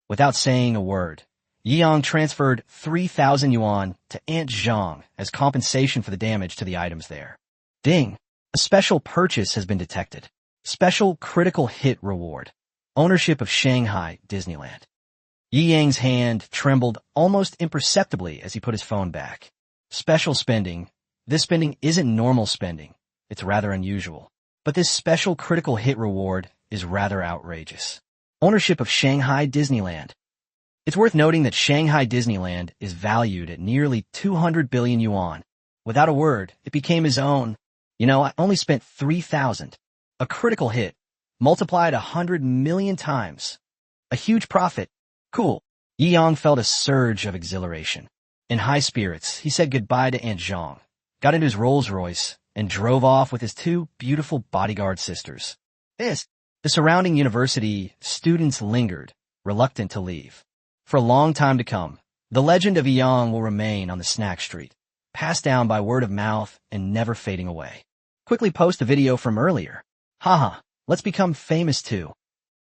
Without saying a word, Yi Yang transferred 3,000 yuan to Aunt Zhang as compensation for the damage to the items there. Ding! A special purchase has been detected. Special critical hit reward. Ownership of Shanghai Disneyland. Yi Yang's hand trembled almost imperceptibly as he put his phone back. Special spending. This spending isn't normal spending. It's rather unusual. But this special critical hit reward is rather outrageous. Ownership of Shanghai Disneyland. It's worth noting that Shanghai Disneyland is valued at nearly 200 billion yuan. Without a word, it became his own. You know, I only spent 3,000. A critical hit, multiplied 100 million times. A huge profit. Cool. Yi Yang felt a surge of exhilaration. In high spirits, he said goodbye to Aunt Zhang, got into his Rolls-Royce, and drove off with his two beautiful bodyguard sisters. The surrounding university students lingered, reluctant to leave. For a long time to come, the legend of Yi Yang will remain on the snack street, passed down by word of mouth and never fading away. Quickly post a video from earlier. Haha, let's become famous too.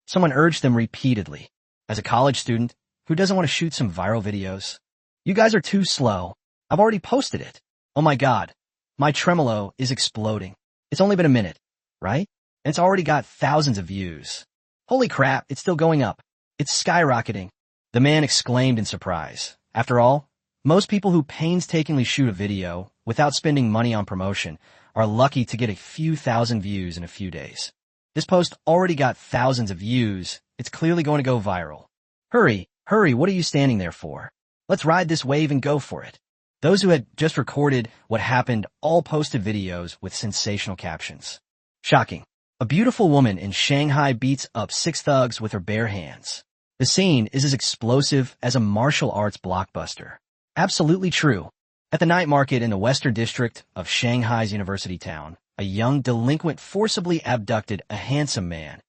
Someone urged them repeatedly. As a college student, who doesn't want to shoot some viral videos? You guys are too slow. I've already posted it. Oh my god. My tremolo is exploding. It's only been a minute, right? And it's already got thousands of views. Holy crap, it's still going up. It's skyrocketing. The man exclaimed in surprise. After all, most people who painstakingly shoot a video without spending money on promotion are lucky to get a few thousand views in a few days. This post already got thousands of views. It's clearly going to go viral. Hurry, what are you standing there for? Let's ride this wave and go for it. Those who had just recorded what happened all posted videos with sensational captions. Shocking. A beautiful woman in Shanghai beats up 6 thugs with her bare hands. The scene is as explosive as a martial arts blockbuster. Absolutely true. At the night market in the western district of Shanghai's university town, a young delinquent forcibly abducted a handsome man,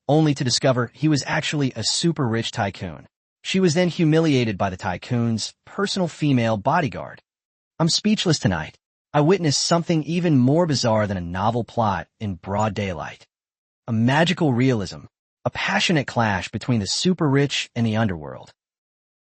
only to discover he was actually a super rich tycoon. She was then humiliated by the tycoon's personal female bodyguard. I'm speechless tonight. I witnessed something even more bizarre than a novel plot in broad daylight. A magical realism, a passionate clash between the super rich and the underworld.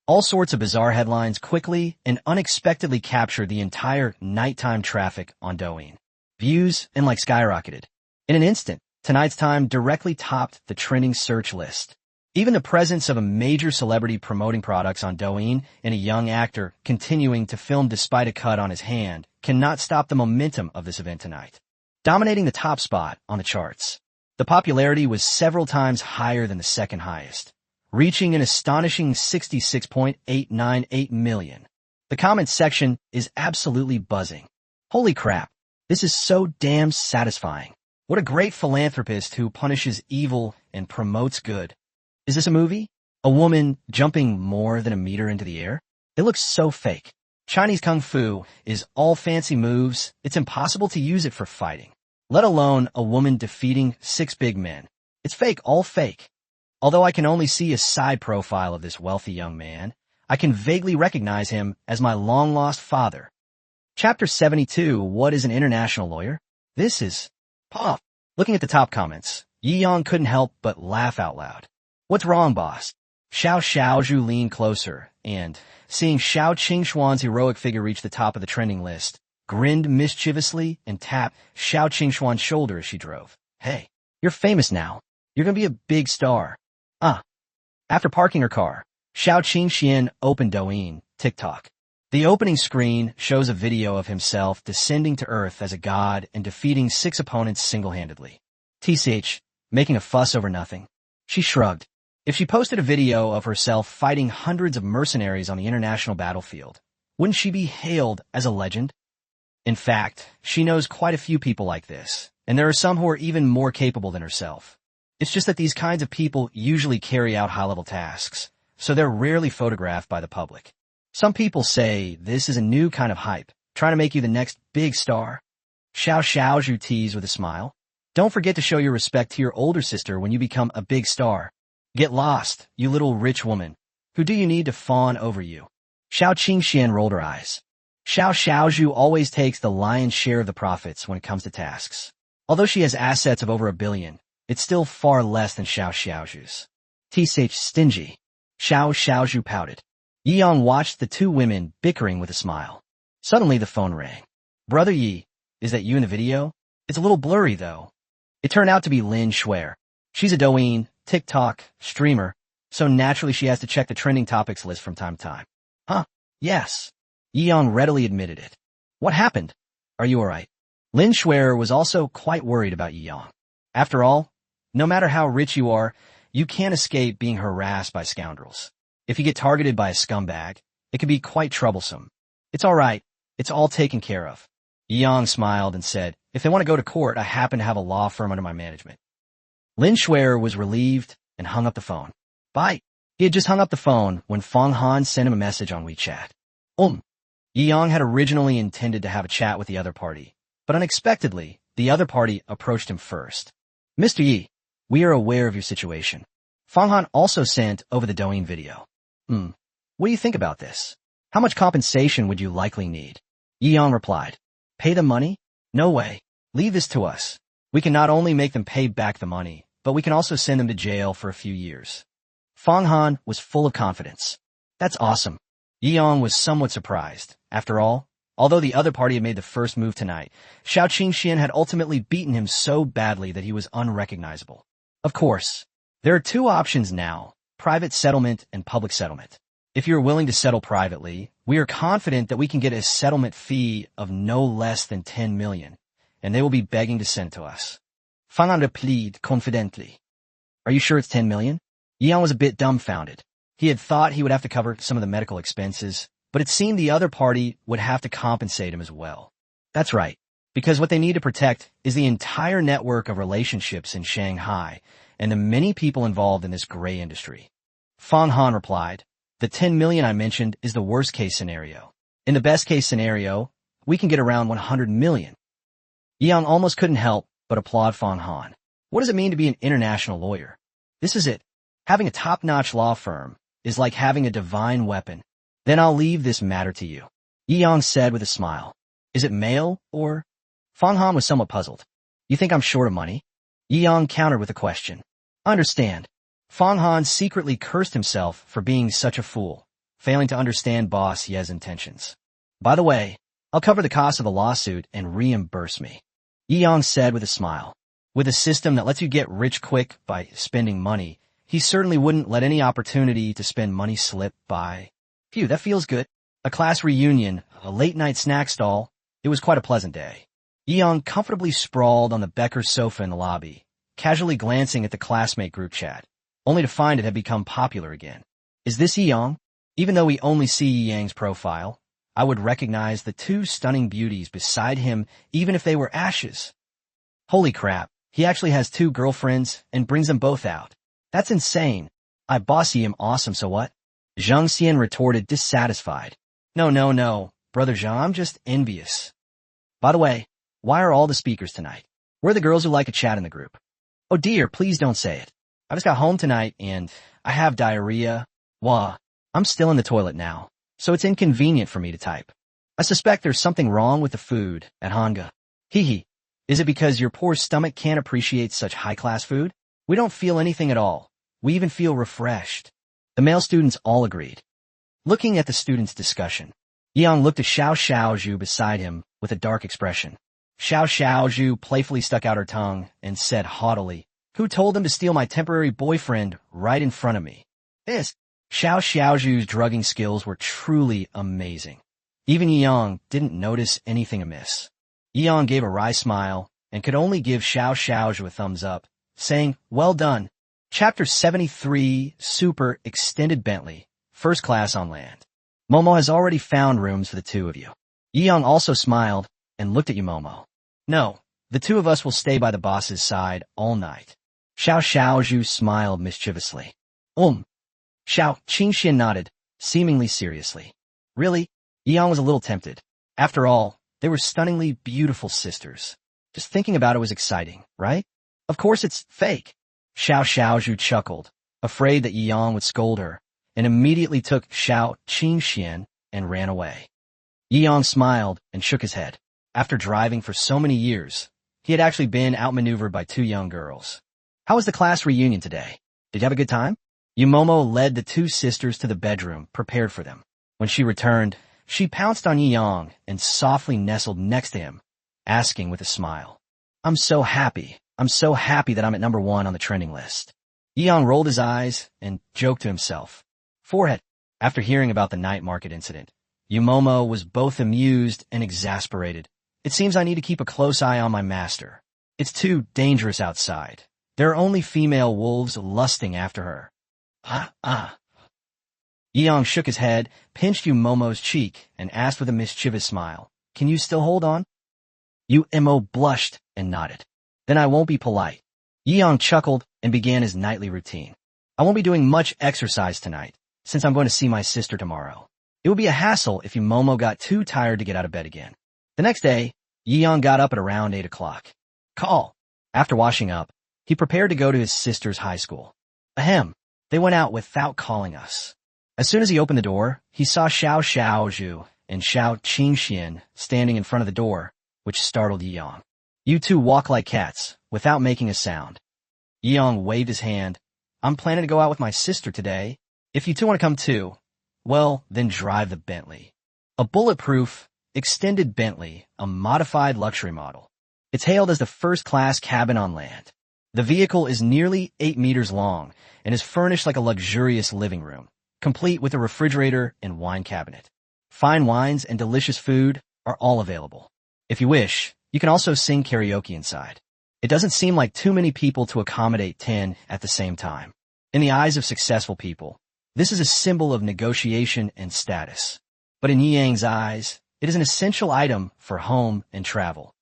All sorts of bizarre headlines quickly and unexpectedly captured the entire nighttime traffic on Douyin. Views and like skyrocketed. In an instant, tonight's time directly topped the trending search list. Even the presence of a major celebrity promoting products on Douyin and a young actor continuing to film despite a cut on his hand cannot stop the momentum of this event tonight. Dominating the top spot on the charts. The popularity was several times higher than the second highest, reaching an astonishing 66.898 million. The comments section is absolutely buzzing. Holy crap, this is so damn satisfying. What a great philanthropist who punishes evil and promotes good. Is this a movie? A woman jumping more than a meter into the air? It looks so fake. Chinese Kung Fu is all fancy moves. It's impossible to use it for fighting, let alone a woman defeating 6 big men. It's fake, all fake. Although I can only see a side profile of this wealthy young man, I can vaguely recognize him as my long-lost father. Chapter 72, What is an International Lawyer? This is Pop. Looking at the top comments, Yi Yang couldn't help but laugh out loud. What's wrong, boss? Xiao Xiaozhu leaned closer, and, seeing Xiao Qingxuan's heroic figure reach the top of the trending list, grinned mischievously and tapped Xiao Qingxuan's shoulder as she drove. Hey, you're famous now. You're gonna be a big star. After parking her car, Xiao Qingxian opened Douyin, TikTok. The opening screen shows a video of himself descending to Earth as a god and defeating 6 opponents single-handedly. TCH, making a fuss over nothing. She shrugged. If she posted a video of herself fighting hundreds of mercenaries on the international battlefield, wouldn't she be hailed as a legend? In fact, she knows quite a few people like this, and there are some who are even more capable than herself. It's just that these kinds of people usually carry out high-level tasks, so they're rarely photographed by the public. Some people say this is a new kind of hype, trying to make you the next big star. Xiao Xiaozhu teased with a smile. Don't forget to show your respect to your older sister when you become a big star. Get lost, you little rich woman. Who do you need to fawn over you? Xiao Qingxian rolled her eyes. Xiao Xiaozhu always takes the lion's share of the profits when it comes to tasks. Although she has assets of over 1 billion, it's still far less than Xiao Xiaozhu's. TCH stingy. Xiao Xiaozhu pouted. Yi Yang watched the 2 women bickering with a smile. Suddenly the phone rang. Brother Yi, is that you in the video? It's a little blurry though. It turned out to be Lin Shuer. She's a Douyin, TikTok, streamer, so naturally she has to check the trending topics list from time to time. Yes. Yi Yang readily admitted it. What happened? Are you alright? Lin Shuer was also quite worried about Yi Yang. After all, no matter how rich you are, you can't escape being harassed by scoundrels. If you get targeted by a scumbag, it can be quite troublesome. It's alright. It's all taken care of. Yi Yang smiled and said, if they want to go to court, I happen to have a law firm under my management. Lin Shuer was relieved and hung up the phone. Bye. He had just hung up the phone when Fang Han sent him a message on WeChat. Yi Yang had originally intended to have a chat with the other party, but unexpectedly, the other party approached him first. Mr. Yi, we are aware of your situation. Fang Han also sent over the Douyin video. What do you think about this? How much compensation would you likely need? Yi Yang replied. Pay them money? No way. Leave this to us. We can not only make them pay back the money, but we can also send them to jail for a few years. Fang Han was full of confidence. That's awesome. Yi Yang was somewhat surprised. After all, although the other party had made the first move tonight, Xiao Qingxian had ultimately beaten him so badly that he was unrecognizable. Of course, there are 2 options now, private settlement and public settlement. If you're willing to settle privately, we are confident that we can get a settlement fee of no less than 10 million, and they will be begging to send to us. Fang Han replied confidently. Are you sure it's 10 million? Yi Yang was a bit dumbfounded. He had thought he would have to cover some of the medical expenses, but it seemed the other party would have to compensate him as well. That's right, because what they need to protect is the entire network of relationships in Shanghai and the many people involved in this gray industry. Fang Han replied, the 10 million I mentioned is the worst case scenario. In the best case scenario, we can get around 100 million. Yi Yang almost couldn't help but applaud Fang Han. What does it mean to be an international lawyer? This is it. Having a top-notch law firm is like having a divine weapon. Then I'll leave this matter to you. Yi Yang said with a smile. Is it male or? Fang Han was somewhat puzzled. You think I'm short of money? Yi Yang countered with a question. Understand. Fang Han secretly cursed himself for being such a fool. failing to understand boss Ye's intentions. By the way, I'll cover the cost of the lawsuit and reimburse me, Yi said with a smile. With a system that lets you get rich quick by spending money, he certainly wouldn't let any opportunity to spend money slip by. Phew, that feels good. A class reunion, a late-night snack stall. It was quite a pleasant day. Yi comfortably sprawled on the Becker sofa in the lobby, casually glancing at the classmate group chat, only to find it had become popular again. Is this Yi? Even though we only see Yi Yang's profile, I would recognize the two stunning beauties beside him even if they were ashes. Holy crap, he actually has two girlfriends and brings them both out. That's insane. I bossy am awesome, so what? Zhang Xian retorted, dissatisfied. No, Brother Zhang, I'm just envious. By the way, why are all the speakers tonight? Where are the girls who like a chat in the group? Oh dear, please don't say it. I just got home tonight and I have diarrhea. Wah, I'm still in the toilet now, so it's inconvenient for me to type. I suspect there's something wrong with the food at Manga. Hee. Is it because your poor stomach can't appreciate such high-class food? We don't feel anything at all. We even feel refreshed. The male students all agreed. Looking at the students' discussion, Yang looked at Xiao Xiaozhu beside him with a dark expression. Xiao Xiaozhu playfully stuck out her tongue and said haughtily, "Who told them to steal my temporary boyfriend right in front of me?" Xiao Xiaozhu's drugging skills were truly amazing. Even Yang didn't notice anything amiss. Yang gave a wry smile and could only give Xiao Xiaozhu a thumbs up, saying, "Well done." Chapter 73, Super Extended Bentley, First Class on Land. Momo has already found rooms for the two of you. Yang also smiled and looked at you, Momo. No, the two of us will stay by the boss's side all night. Xiao Xiaozhu smiled mischievously. Xiao Qingxian nodded, seemingly seriously. Really? Yang was a little tempted. After all, they were stunningly beautiful sisters. Just thinking about it was exciting, right? Of course it's fake. Xiao Xiaozhu chuckled, afraid that Yang would scold her, and immediately took Xiao Qingxian and ran away. Yang smiled and shook his head. After driving for so many years, he had actually been outmaneuvered by two young girls. How was the class reunion today? Did you have a good time? Yumomo led the two sisters to the bedroom, prepared for them. When she returned, she pounced on Yang and softly nestled next to him, asking with a smile, I'm so happy that I'm at number 1 on the trending list." Yang rolled his eyes and joked to himself. Forehead. After hearing about the night market incident, Yumomo was both amused and exasperated. It seems I need to keep a close eye on my master. It's too dangerous outside. There are only female wolves lusting after her. Yang shook his head, pinched Yumomo's cheek, and asked with a mischievous smile, "Can you still hold on?" Yumo blushed and nodded. "Then I won't be polite." Yang chuckled and began his nightly routine. "I won't be doing much exercise tonight, since I'm going to see my sister tomorrow. It would be a hassle if Yumomo got too tired to get out of bed again." The next day, Yang got up at around 8 o'clock. Call. After washing up, he prepared to go to his sister's high school. Ahem. They went out without calling us. As soon as he opened the door, he saw Xiao Xiaozhu and Xiao Qingxian standing in front of the door, which startled Yang. "You two walk like cats, without making a sound." Yang waved his hand. "I'm planning to go out with my sister today. If you two want to come too, well, then drive the Bentley." A bulletproof, extended Bentley, a modified luxury model. It's hailed as the first-class cabin on land. The vehicle is nearly 8 meters long and is furnished like a luxurious living room, complete with a refrigerator and wine cabinet. Fine wines and delicious food are all available. If you wish, you can also sing karaoke inside. It doesn't seem like too many people to accommodate 10 at the same time. In the eyes of successful people, this is a symbol of negotiation and status. But in Yi Yang's eyes, it is an essential item for home and travel.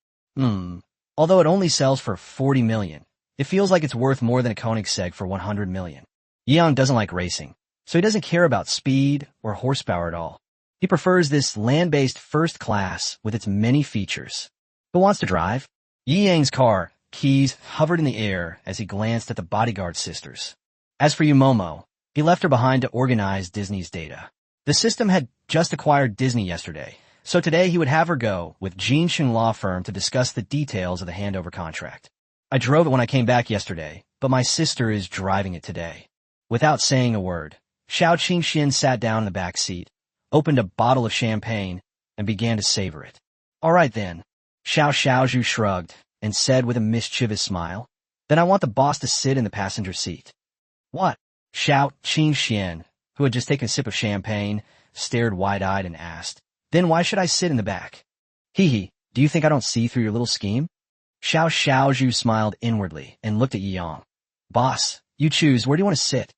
Although it only sells for 40 million, it feels like it's worth more than a Koenigsegg for 100 million. Yi Yang doesn't like racing, so he doesn't care about speed or horsepower at all. He prefers this land-based first class with its many features. Who wants to drive? Yi Yang's car, keys, hovered in the air as he glanced at the bodyguard sisters. As for Yumomo, he left her behind to organize Disney's data. The system had just acquired Disney yesterday, so today he would have her go with Jin Sheng Law Firm to discuss the details of the handover contract. "I drove it when I came back yesterday, but my sister is driving it today." Without saying a word, Xiao Qingxian sat down in the back seat, opened a bottle of champagne, and began to savor it. All right then. Xiao Xiaozhu shrugged and said with a mischievous smile, then I want the boss to sit in the passenger seat. What? Xiao Qingxian, who had just taken a sip of champagne, stared wide-eyed and asked, then why should I sit in the back? Hee, do you think I don't see through your little scheme? Xiao Xiaozhu smiled inwardly and looked at Yiyang. Boss, you choose, where do you want to sit?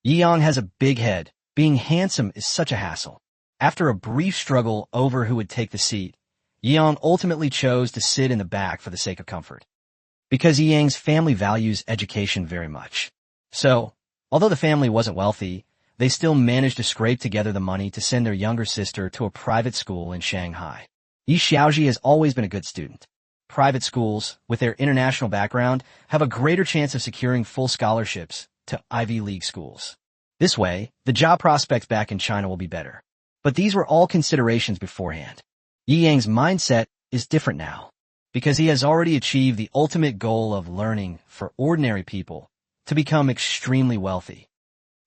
Yiyang has a big head. Being handsome is such a hassle. After a brief struggle over who would take the seat, Yiyang ultimately chose to sit in the back for the sake of comfort. Because Yiyang's family values education very much. So, although the family wasn't wealthy, they still managed to scrape together the money to send their younger sister to a private school in Shanghai. Yi Xiaoji has always been a good student. Private schools, with their international background, have a greater chance of securing full scholarships to Ivy League schools. This way, the job prospects back in China will be better. But these were all considerations beforehand. Yi Yang's mindset is different now, because he has already achieved the ultimate goal of learning for ordinary people to become extremely wealthy.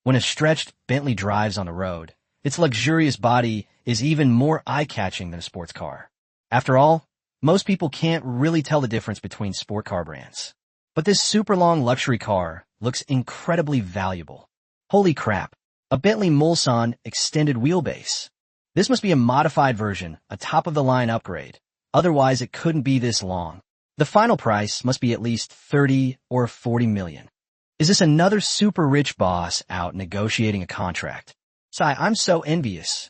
When a stretched Bentley drives on the road, its luxurious body is even more eye-catching than a sports car. After all, most people can't really tell the difference between sport car brands. But this super-long luxury car looks incredibly valuable. Holy crap, a Bentley Mulsanne extended wheelbase. This must be a modified version, a top-of-the-line upgrade. Otherwise, it couldn't be this long. The final price must be at least 30 or 40 million. Is this another super-rich boss out negotiating a contract? Sigh, I'm so envious.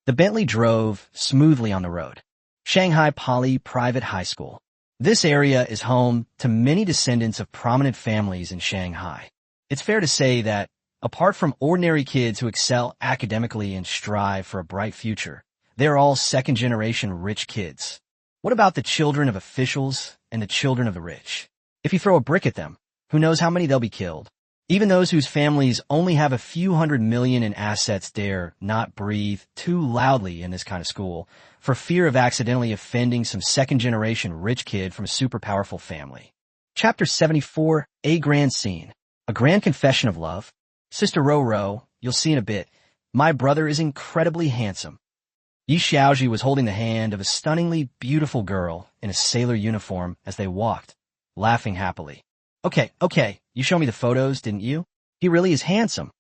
The Bentley drove smoothly on the road. Shanghai Poly Private High School. This area is home to many descendants of prominent families in Shanghai. It's fair to say that, apart from ordinary kids who excel academically and strive for a bright future, they're all second-generation rich kids. What about the children of officials and the children of the rich? If you throw a brick at them, who knows how many they'll be killed? Even those whose families only have a few hundred million in assets dare not breathe too loudly in this kind of school for fear of accidentally offending some second-generation rich kid from a super powerful family. Chapter 74, A Grand Scene. A Grand Confession of Love. Sister Ro, you'll see in a bit, my brother is incredibly handsome. Yi Xiaoji was holding the hand of a stunningly beautiful girl in a sailor uniform as they walked, laughing happily. Okay, you showed me the photos, didn't you? He really is handsome,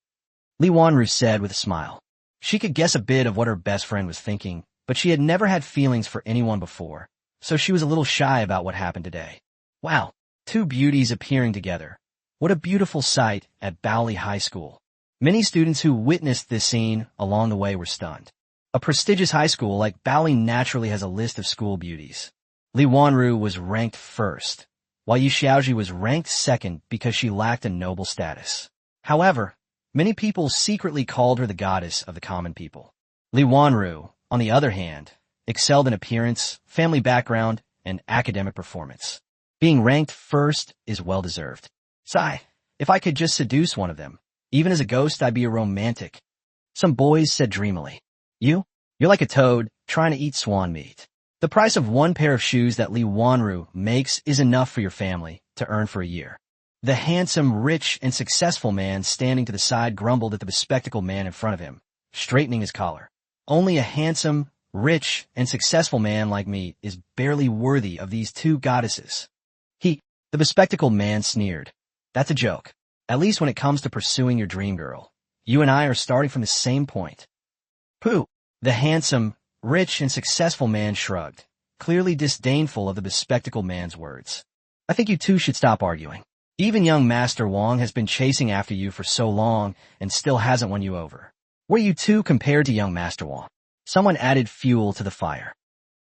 Li Wanru said with a smile. She could guess a bit of what her best friend was thinking, but she had never had feelings for anyone before, so she was a little shy about what happened today. Wow, two beauties appearing together. What a beautiful sight at Baoli High School. Many students who witnessed this scene along the way were stunned. A prestigious high school like Baoli naturally has a list of school beauties. Li Wanru was ranked first, while Yi Xiaoji was ranked second because she lacked a noble status. However, many people secretly called her the goddess of the common people. Li Wanru, on the other hand, excelled in appearance, family background, and academic performance. Being ranked first is well-deserved. Sigh, if I could just seduce one of them, even as a ghost I'd be a romantic. Some boys said dreamily. You're like a toad trying to eat swan meat. The price of one pair of shoes that Li Wanru makes is enough for your family to earn for a year. The handsome, rich, and successful man standing to the side grumbled at the bespectacled man in front of him, straightening his collar. Only a handsome, rich, and successful man like me is barely worthy of these two goddesses. The bespectacled man sneered. That's a joke. At least when it comes to pursuing your dream girl. You and I are starting from the same point. Pooh! The handsome, rich, and successful man shrugged, clearly disdainful of the bespectacled man's words. I think you two should stop arguing. Even young Master Wang has been chasing after you for so long and still hasn't won you over. Were you two compared to young Master Wang? Someone added fuel to the fire.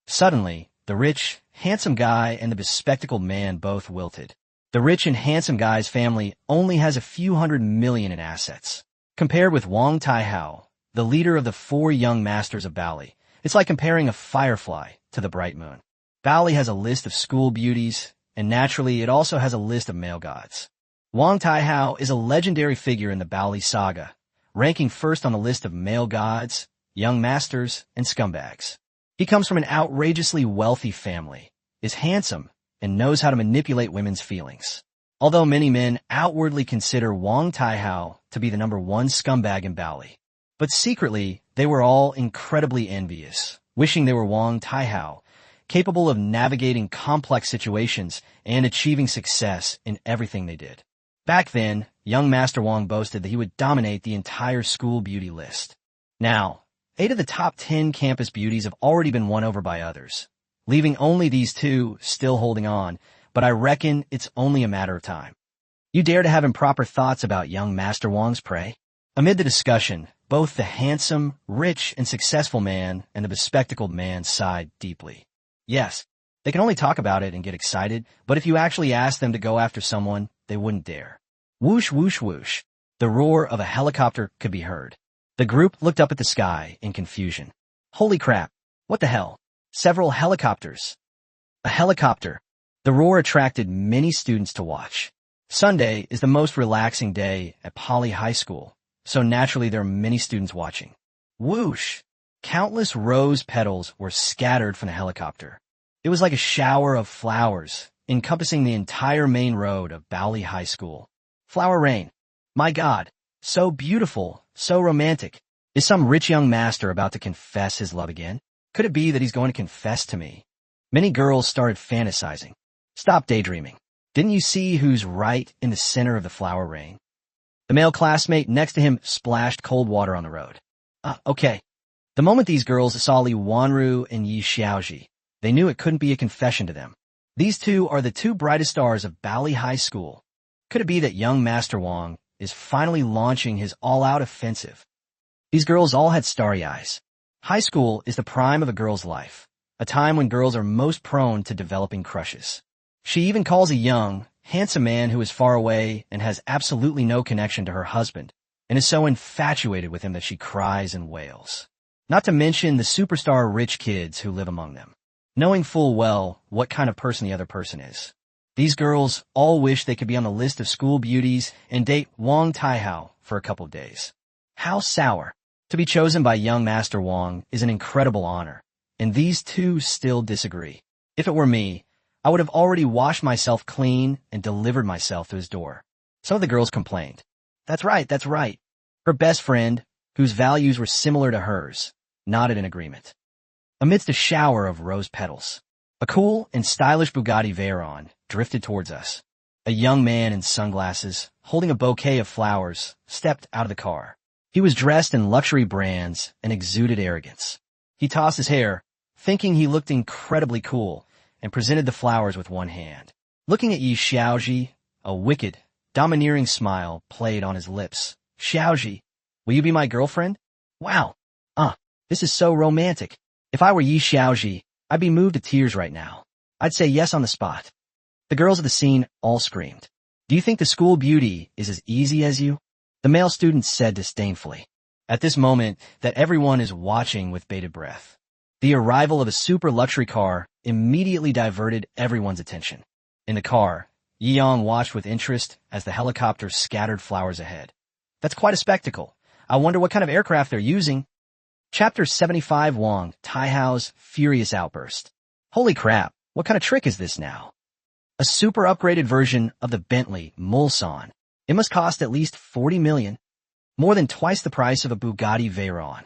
Suddenly, the rich, handsome guy and the bespectacled man both wilted. The rich and handsome guy's family only has a few hundred million in assets. Compared with Wang Taihao, the leader of the 4 young masters of Baoli, it's like comparing a firefly to the bright moon. Baoli has a list of school beauties, and naturally it also has a list of male gods. Wang Taihao is a legendary figure in the Baoli saga, ranking first on the list of male gods, young masters, and scumbags. He comes from an outrageously wealthy family, is handsome, and knows how to manipulate women's feelings. Although many men outwardly consider Wang Taihao to be the #1 scumbag in Bali. But secretly, they were all incredibly envious, wishing they were Wang Taihao, capable of navigating complex situations and achieving success in everything they did. Back then, young Master Wang boasted that he would dominate the entire school beauty list. Now, 8 of the top 10 campus beauties have already been won over by others, leaving only these 2 still holding on, but I reckon it's only a matter of time. You dare to have improper thoughts about young Master Wang's prey? Amid the discussion, both the handsome, rich, and successful man and the bespectacled man sighed deeply. Yes, they can only talk about it and get excited, but if you actually asked them to go after someone, they wouldn't dare. Whoosh, whoosh, whoosh. The roar of a helicopter could be heard. The group looked up at the sky in confusion. Holy crap. What the hell? Several helicopters. A helicopter. The roar attracted many students to watch. Sunday is the most relaxing day at Poly High School, so naturally there are many students watching. Whoosh! Countless rose petals were scattered from the helicopter. It was like a shower of flowers, encompassing the entire main road of Bali High School. Flower rain. My God, so beautiful, so romantic. Is some rich young master about to confess his love again? Could it be that he's going to confess to me? Many girls started fantasizing. Stop daydreaming. Didn't you see who's right in the center of the flower rain? The male classmate next to him splashed cold water on the road. Okay. The moment these girls saw Li Wanru and Yi Xiaoji, they knew it couldn't be a confession to them. These 2 are the 2 brightest stars of Bali High School. Could it be that young Master Wang is finally launching his all-out offensive? These girls all had starry eyes. High school is the prime of a girl's life, a time when girls are most prone to developing crushes. She even calls a young, handsome man who is far away and has absolutely no connection to her husband, and is so infatuated with him that she cries and wails. Not to mention the superstar rich kids who live among them, knowing full well what kind of person the other person is. These girls all wish they could be on the list of school beauties and date Wang Taihao for a couple of days. How sour. To be chosen by young Master Wang is an incredible honor, and these 2 still disagree. If it were me, I would have already washed myself clean and delivered myself to his door. Some of the girls complained. That's right. Her best friend, whose values were similar to hers, nodded in agreement. Amidst a shower of rose petals, a cool and stylish Bugatti Veyron drifted towards us. A young man in sunglasses, holding a bouquet of flowers, stepped out of the car. He was dressed in luxury brands and exuded arrogance. He tossed his hair, thinking he looked incredibly cool, and presented the flowers with one hand. Looking at Yi Xiaoji, a wicked, domineering smile played on his lips. Xiaoji, will you be my girlfriend? Wow. This is so romantic. If I were Yi Xiaoji, I'd be moved to tears right now. I'd say yes on the spot. The girls of the scene all screamed. Do you think the school beauty is as easy as you? The male student said disdainfully. At this moment that everyone is watching with bated breath, the arrival of a super luxury car immediately diverted everyone's attention. In the car, Yi Yang watched with interest as the helicopter scattered flowers ahead. That's quite a spectacle. I wonder what kind of aircraft they're using. Chapter 75 Wang Taihao's Furious Outburst. Holy crap, what kind of trick is this now? A super upgraded version of the Bentley Mulsanne. It must cost at least 40 million, more than twice the price of a Bugatti Veyron.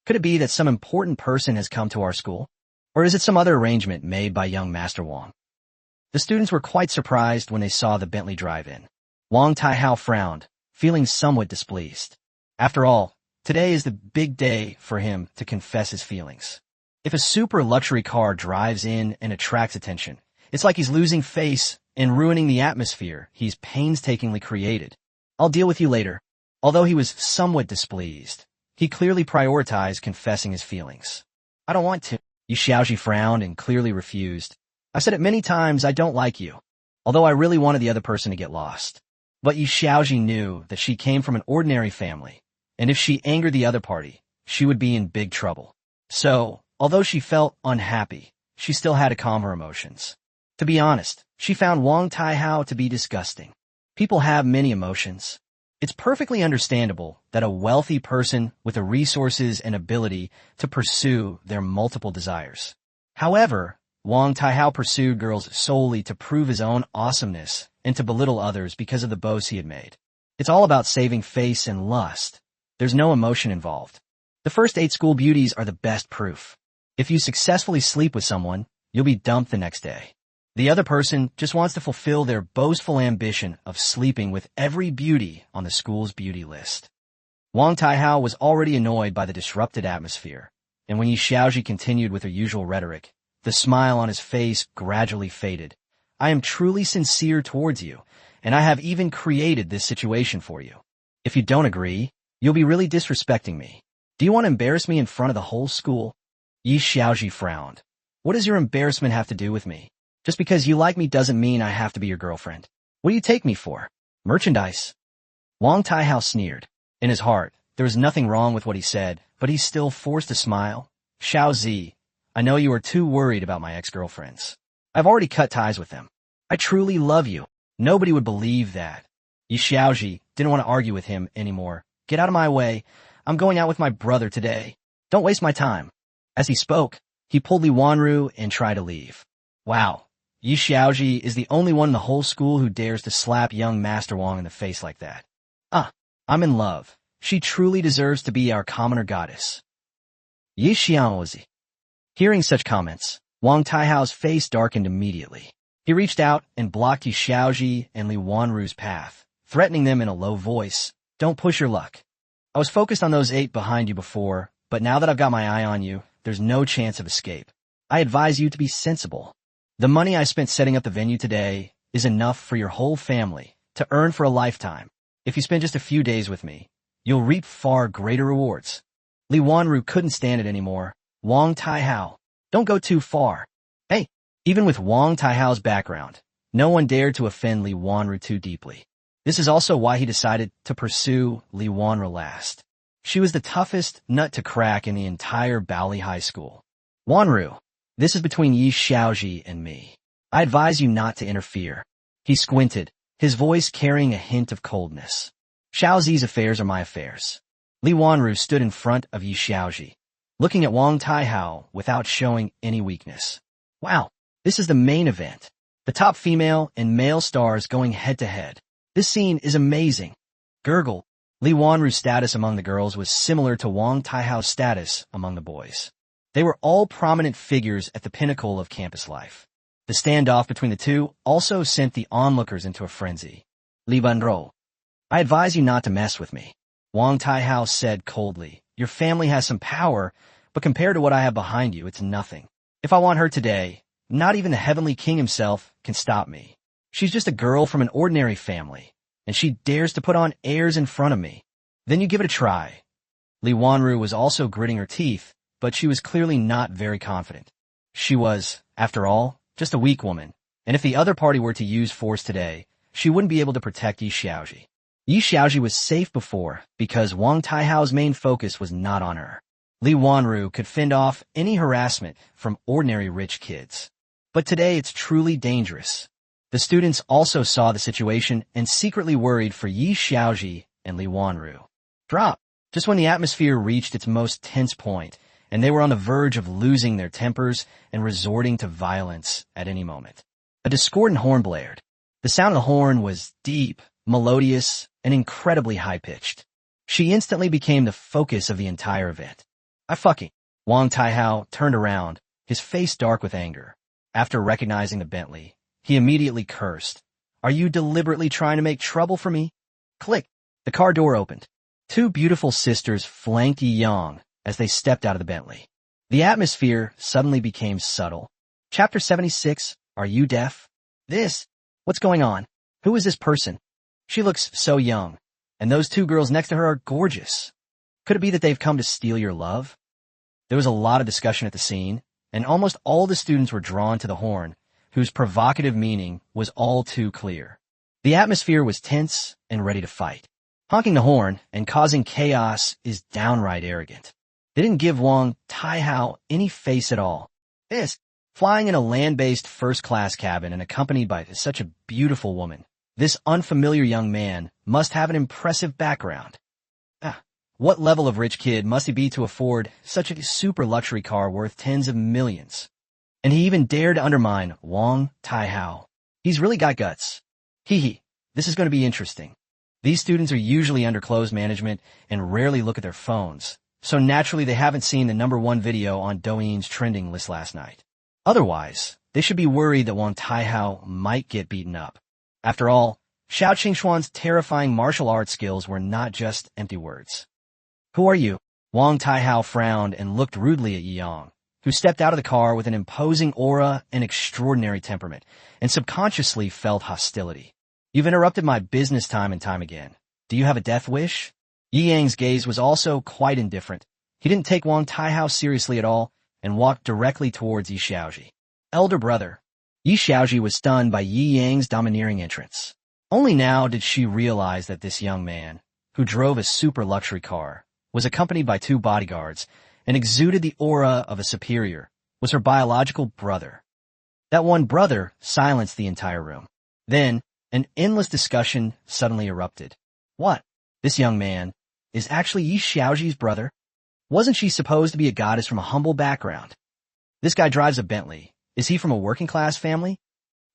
Could it be that some important person has come to our school? Or is it some other arrangement made by young Master Wang? The students were quite surprised when they saw the Bentley drive-in. Wang Taihao frowned, feeling somewhat displeased. After all, today is the big day for him to confess his feelings. If a super luxury car drives in and attracts attention, it's like he's losing face and ruining the atmosphere he's painstakingly created. I'll deal with you later. Although he was somewhat displeased, he clearly prioritized confessing his feelings. I don't want to. Yi Xiaoji frowned and clearly refused. I've said it many times, I don't like you. Although I really wanted the other person to get lost. But Yi Xiaoji knew that she came from an ordinary family, and if she angered the other party, she would be in big trouble. So, although she felt unhappy, she still had to calm her emotions. To be honest, she found Wang Taihao to be disgusting. People have many emotions. It's perfectly understandable that a wealthy person with the resources and ability to pursue their multiple desires. However, Wang Taihao pursued girls solely to prove his own awesomeness and to belittle others because of the boasts he had made. It's all about saving face and lust. There's no emotion involved. The first 8 school beauties are the best proof. If you successfully sleep with someone, you'll be dumped the next day. The other person just wants to fulfill their boastful ambition of sleeping with every beauty on the school's beauty list. Wang Taihao was already annoyed by the disrupted atmosphere, and when Yi Xiaoji continued with her usual rhetoric, the smile on his face gradually faded. I am truly sincere towards you, and I have even created this situation for you. If you don't agree, you'll be really disrespecting me. Do you want to embarrass me in front of the whole school? Yi Xiaoji frowned. What does your embarrassment have to do with me? Just because you like me doesn't mean I have to be your girlfriend. What do you take me for? Merchandise? Wang Taihao sneered. In his heart, there was nothing wrong with what he said, but he still forced a smile. Xiao Zi, I know you are too worried about my ex-girlfriends. I've already cut ties with them. I truly love you. Nobody would believe that. Yi Xiaoji didn't want to argue with him anymore. Get out of my way. I'm going out with my brother today. Don't waste my time. As he spoke, he pulled Li Wanru and tried to leave. Wow. Yi Xiaoji is the only one in the whole school who dares to slap young Master Wang in the face like that. I'm in love. She truly deserves to be our commoner goddess. Yi Xiaozi. Hearing such comments, Wang Taihao's face darkened immediately. He reached out and blocked Yi Xiaoji and Li Wanru's path, threatening them in a low voice. Don't push your luck. I was focused on those 8 behind you before, but now that I've got my eye on you, there's no chance of escape. I advise you to be sensible. The money I spent setting up the venue today is enough for your whole family to earn for a lifetime. If you spend just a few days with me, you'll reap far greater rewards. Li Wanru couldn't stand it anymore. Wang Taihao, don't go too far. Hey, even with Wang Taihao's background, no one dared to offend Li Wanru too deeply. This is also why he decided to pursue Li Wanru last. She was the toughest nut to crack in the entire Baoli High School. Wanru, this is between Yi Xiaoji and me. I advise you not to interfere. He squinted, his voice carrying a hint of coldness. Xiaozi's affairs are my affairs. Li Wanru stood in front of Yi Xiaoji, looking at Wang Taihao without showing any weakness. Wow, this is the main event. The top female and male stars going head-to-head. This scene is amazing. Gurgle. Li Wanru's status among the girls was similar to Wang Taihao's status among the boys. They were all prominent figures at the pinnacle of campus life. The standoff between the two also sent the onlookers into a frenzy. Li Banro, I advise you not to mess with me. Wang Taihao said coldly, your family has some power, but compared to what I have behind you, it's nothing. If I want her today, not even the heavenly king himself can stop me. She's just a girl from an ordinary family, and she dares to put on airs in front of me. Then you give it a try. Li Wanru was also gritting her teeth, but she was clearly not very confident. She was, after all, just a weak woman, and if the other party were to use force today, she wouldn't be able to protect Yi Xiaoji. Yi Xiaoji was safe before because Wang Taihao's main focus was not on her. Li Wanru could fend off any harassment from ordinary rich kids. But today it's truly dangerous. The students also saw the situation and secretly worried for Yi Xiaoji and Li Wanru. Drop. Just when the atmosphere reached its most tense point, and they were on the verge of losing their tempers and resorting to violence at any moment. A discordant horn blared. The sound of the horn was deep, melodious, and incredibly high-pitched. She instantly became the focus of the entire event. Wang Taihao turned around, his face dark with anger. After recognizing the Bentley, he immediately cursed. Are you deliberately trying to make trouble for me? Click. The car door opened. 2 beautiful sisters flanked Yi Yang as they stepped out of the Bentley. The atmosphere suddenly became subtle. Chapter 76, Are you deaf? What's going on? Who is this person? She looks so young, and those 2 girls next to her are gorgeous. Could it be that they've come to steal your love? There was a lot of discussion at the scene, and almost all the students were drawn to the horn, whose provocative meaning was all too clear. The atmosphere was tense and ready to fight. Honking the horn and causing chaos is downright arrogant. They didn't give Wang Taihao any face at all. Flying in a land-based first-class cabin and accompanied by such a beautiful woman, this unfamiliar young man must have an impressive background. What level of rich kid must he be to afford such a super luxury car worth tens of millions? And he even dared to undermine Wang Taihao. He's really got guts. Hee hee, this is going to be interesting. These students are usually under closed management and rarely look at their phones, so naturally they haven't seen the #1 video on Douyin's trending list last night. Otherwise, they should be worried that Wang Taihao might get beaten up. After all, Xiao Qingxuan's terrifying martial arts skills were not just empty words. Who are you? Wang Taihao frowned and looked rudely at Yi Yang, who stepped out of the car with an imposing aura and extraordinary temperament, and subconsciously felt hostility. You've interrupted my business time and time again. Do you have a death wish? Yi Yang's gaze was also quite indifferent. He didn't take Wang Taihao seriously at all and walked directly towards Yi Xiaoji. Elder brother. Yi Xiaoji was stunned by Yi Yang's domineering entrance. Only now did she realize that this young man, who drove a super luxury car, was accompanied by 2 bodyguards and exuded the aura of a superior, was her biological brother. That one brother silenced the entire room. Then, an endless discussion suddenly erupted. What? This young man is actually Yi Xiaoji's brother? Wasn't she supposed to be a goddess from a humble background? This guy drives a Bentley. Is he from a working-class family?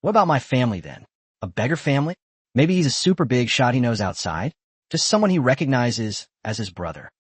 What about my family, then? A beggar family? Maybe he's a super big shot he knows outside? Just someone he recognizes as his brother.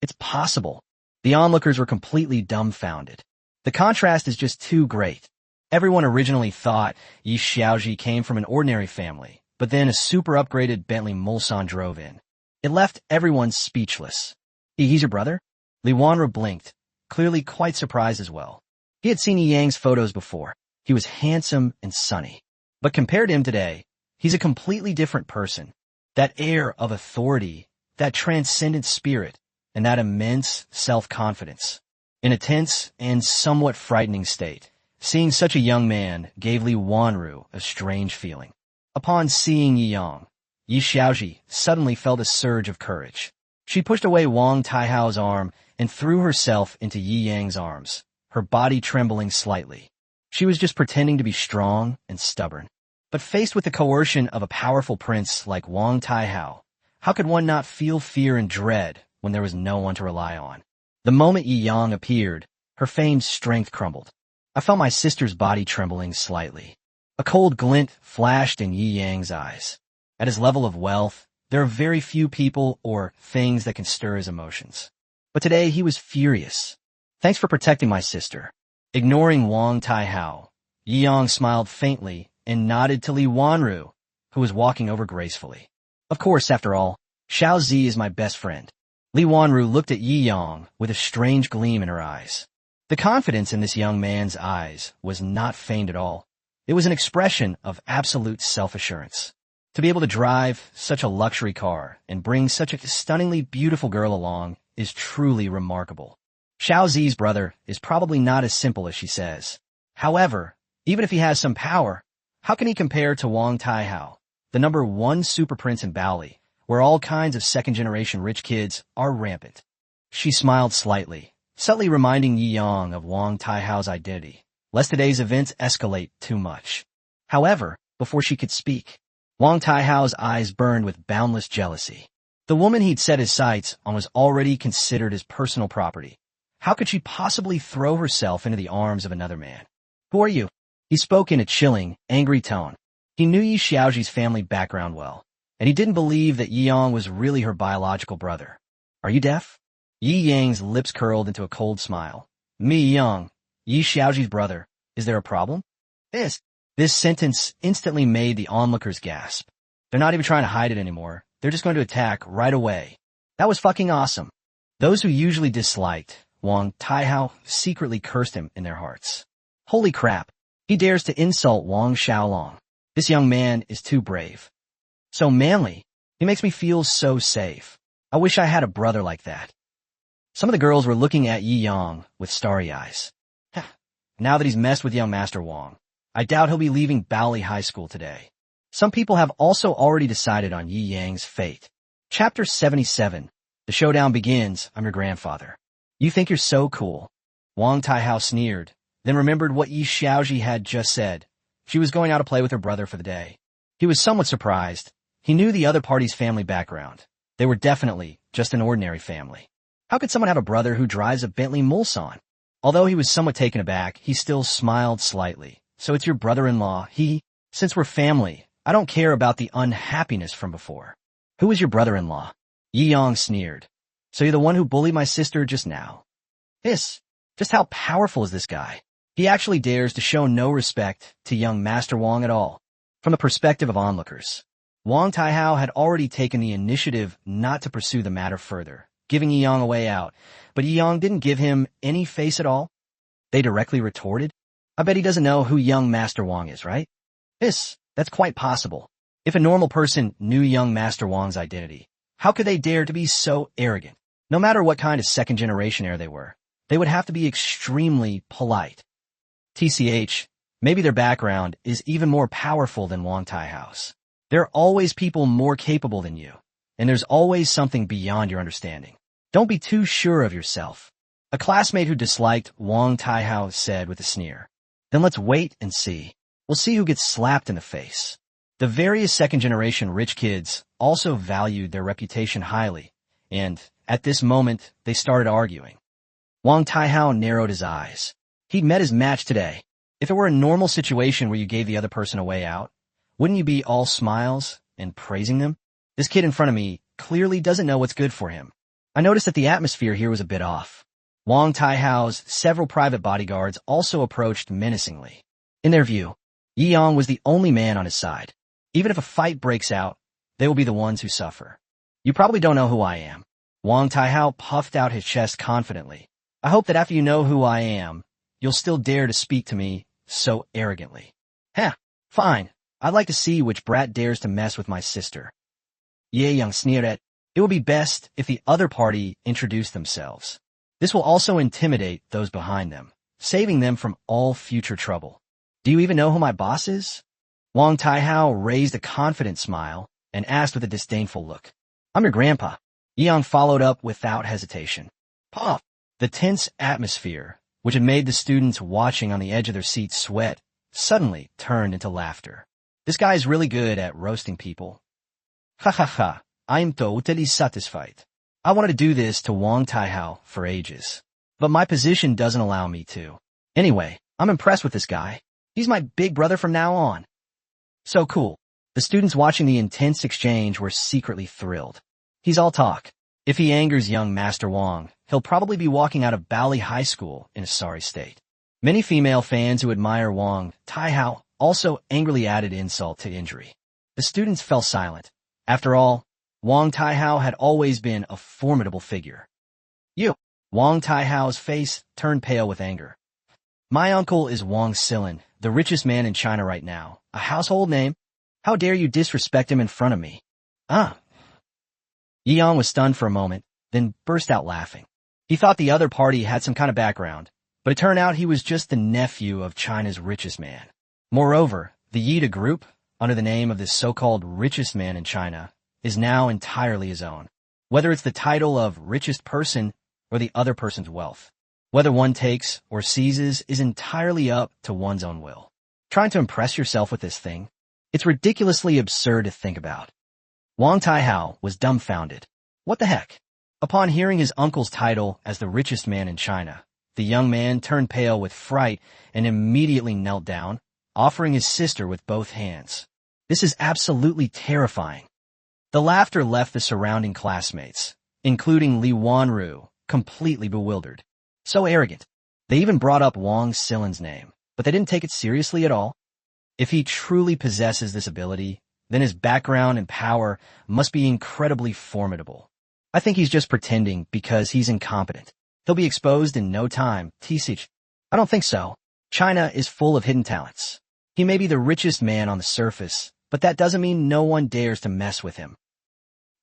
It's possible. The onlookers were completely dumbfounded. The contrast is just too great. Everyone originally thought Yi Xiaoji came from an ordinary family, but then a super upgraded Bentley Mulsanne drove in. It left everyone speechless. He's your brother? Li Wanru blinked, clearly quite surprised as well. He had seen Yi Yang's photos before. He was handsome and sunny. But compared to him today, he's a completely different person. That air of authority, that transcendent spirit, and that immense self-confidence. In a tense and somewhat frightening state, seeing such a young man gave Li Wanru a strange feeling. Upon seeing Yi Yang, Yi Xiaoji suddenly felt a surge of courage. She pushed away Wang Taihao's arm and threw herself into Yi Yang's arms, her body trembling slightly. She was just pretending to be strong and stubborn. But faced with the coercion of a powerful prince like Wang Taihao, how could one not feel fear and dread when there was no one to rely on? The moment Yi Yang appeared, her famed strength crumbled. I felt my sister's body trembling slightly. A cold glint flashed in Yi Yang's eyes. At his level of wealth, there are very few people or things that can stir his emotions. But today he was furious. Thanks for protecting my sister. Ignoring Wang Taihao, Yi Yang smiled faintly and nodded to Li Wanru, who was walking over gracefully. Of course, after all, Xiao Zi is my best friend. Li Wanru looked at Yi Yang with a strange gleam in her eyes. The confidence in this young man's eyes was not feigned at all. It was an expression of absolute self-assurance. To be able to drive such a luxury car and bring such a stunningly beautiful girl along is truly remarkable. Xiao Zi's brother is probably not as simple as she says. However, even if he has some power, how can he compare to Wang Taihao, the #1 super prince in Bali, where all kinds of second-generation rich kids are rampant? She smiled slightly, subtly reminding Yi Yang of Wang Taihao's identity, lest today's events escalate too much. However, before she could speak, Wang Taihao's eyes burned with boundless jealousy. The woman he'd set his sights on was already considered his personal property. How could she possibly throw herself into the arms of another man? Who are you? He spoke in a chilling, angry tone. He knew Yi Xiaoji's family background well, and he didn't believe that Yi Yang was really her biological brother. Are you deaf? Yi Yang's lips curled into a cold smile. Me Yang, Yi Xiaoji's brother. Is there a problem? This sentence instantly made the onlookers gasp. They're not even trying to hide it anymore. They're just going to attack right away. That was fucking awesome. Those who usually disliked Wang Taihao secretly cursed him in their hearts. Holy crap. He dares to insult Wang Xiaolong. This young man is too brave. So manly. He makes me feel so safe. I wish I had a brother like that. Some of the girls were looking at Yi Yang with starry eyes. Now that he's messed with young Master Wang, I doubt he'll be leaving Bali High School today. Some people have also already decided on Yi Yang's fate. Chapter 77. The showdown begins. I'm your grandfather. You think you're so cool. Wang Taihao sneered, then remembered what Yi Xiaoji had just said. She was going out to play with her brother for the day. He was somewhat surprised. He knew the other party's family background. They were definitely just an ordinary family. How could someone have a brother who drives a Bentley Mulsanne? Although he was somewhat taken aback, he still smiled slightly. So it's your brother-in-law. Since we're family, I don't care about the unhappiness from before. Who is your brother-in-law? Yi Yang sneered. So you're the one who bullied my sister just now? Just how powerful is this guy? He actually dares to show no respect to young Master Wang at all. From the perspective of onlookers, Wang Taihao had already taken the initiative not to pursue the matter further, giving Yi Yang a way out, but Yi Yang didn't give him any face at all. They directly retorted, I bet he doesn't know who young Master Wang is, right? That's quite possible. If a normal person knew young Master Wang's identity, how could they dare to be so arrogant? No matter what kind of second-generation heir they were, they would have to be extremely polite. TCH, maybe their background is even more powerful than Wang Taihao's. There are always people more capable than you, and there's always something beyond your understanding. Don't be too sure of yourself. A classmate who disliked Wang Taihao said with a sneer. Then let's wait and see. We'll see who gets slapped in the face. The various second-generation rich kids also valued their reputation highly, and at this moment, they started arguing. Wang Taihao narrowed his eyes. He'd met his match today. If it were a normal situation where you gave the other person a way out, wouldn't you be all smiles and praising them? This kid in front of me clearly doesn't know what's good for him. I noticed that the atmosphere here was a bit off. Wang Taihao's several private bodyguards also approached menacingly. In their view, Yi Yang was the only man on his side. Even if a fight breaks out, they will be the ones who suffer. You probably don't know who I am. Wang Taihao puffed out his chest confidently. I hope that after you know who I am, you'll still dare to speak to me so arrogantly. Fine. I'd like to see which brat dares to mess with my sister. Ye Yang sneered. It would be best if the other party introduced themselves. This will also intimidate those behind them, saving them from all future trouble. Do you even know who my boss is? Wang Taihao raised a confident smile and asked with a disdainful look. I'm your grandpa. Yi Yang followed up without hesitation. Puff! The tense atmosphere, which had made the students watching on the edge of their seats sweat, suddenly turned into laughter. This guy is really good at roasting people. Ha ha ha, I am totally satisfied. I wanted to do this to Wang Taihao for ages, but my position doesn't allow me to. Anyway, I'm impressed with this guy. He's my big brother from now on. So cool. The students watching the intense exchange were secretly thrilled. He's all talk. If he angers young Master Wang, he'll probably be walking out of Bali High School in a sorry state. Many female fans who admire Wang Taihao also angrily added insult to injury. The students fell silent. After all, Wang Taihao had always been a formidable figure. You! Wang Taihao's face turned pale with anger. My uncle is Wang Silin, the richest man in China right now, a household name. How dare you disrespect him in front of me? Yi Yang was stunned for a moment, then burst out laughing. He thought the other party had some kind of background, but it turned out he was just the nephew of China's richest man. Moreover, the Yida group, under the name of this so-called richest man in China, is now entirely his own. Whether it's the title of richest person or the other person's wealth, whether one takes or seizes is entirely up to one's own will. Trying to impress yourself with this thing, it's ridiculously absurd to think about. Wang Taihao was dumbfounded. What the heck? Upon hearing his uncle's title as the richest man in China, the young man turned pale with fright and immediately knelt down, offering his sister with both hands. This is absolutely terrifying. The laughter left the surrounding classmates, including Li Wanru, completely bewildered. So arrogant. They even brought up Wang Silin's name, but they didn't take it seriously at all. If he truly possesses this ability, then his background and power must be incredibly formidable. I think he's just pretending because he's incompetent. He'll be exposed in no time. TCH. I don't think so. China is full of hidden talents. He may be the richest man on the surface, but that doesn't mean no one dares to mess with him.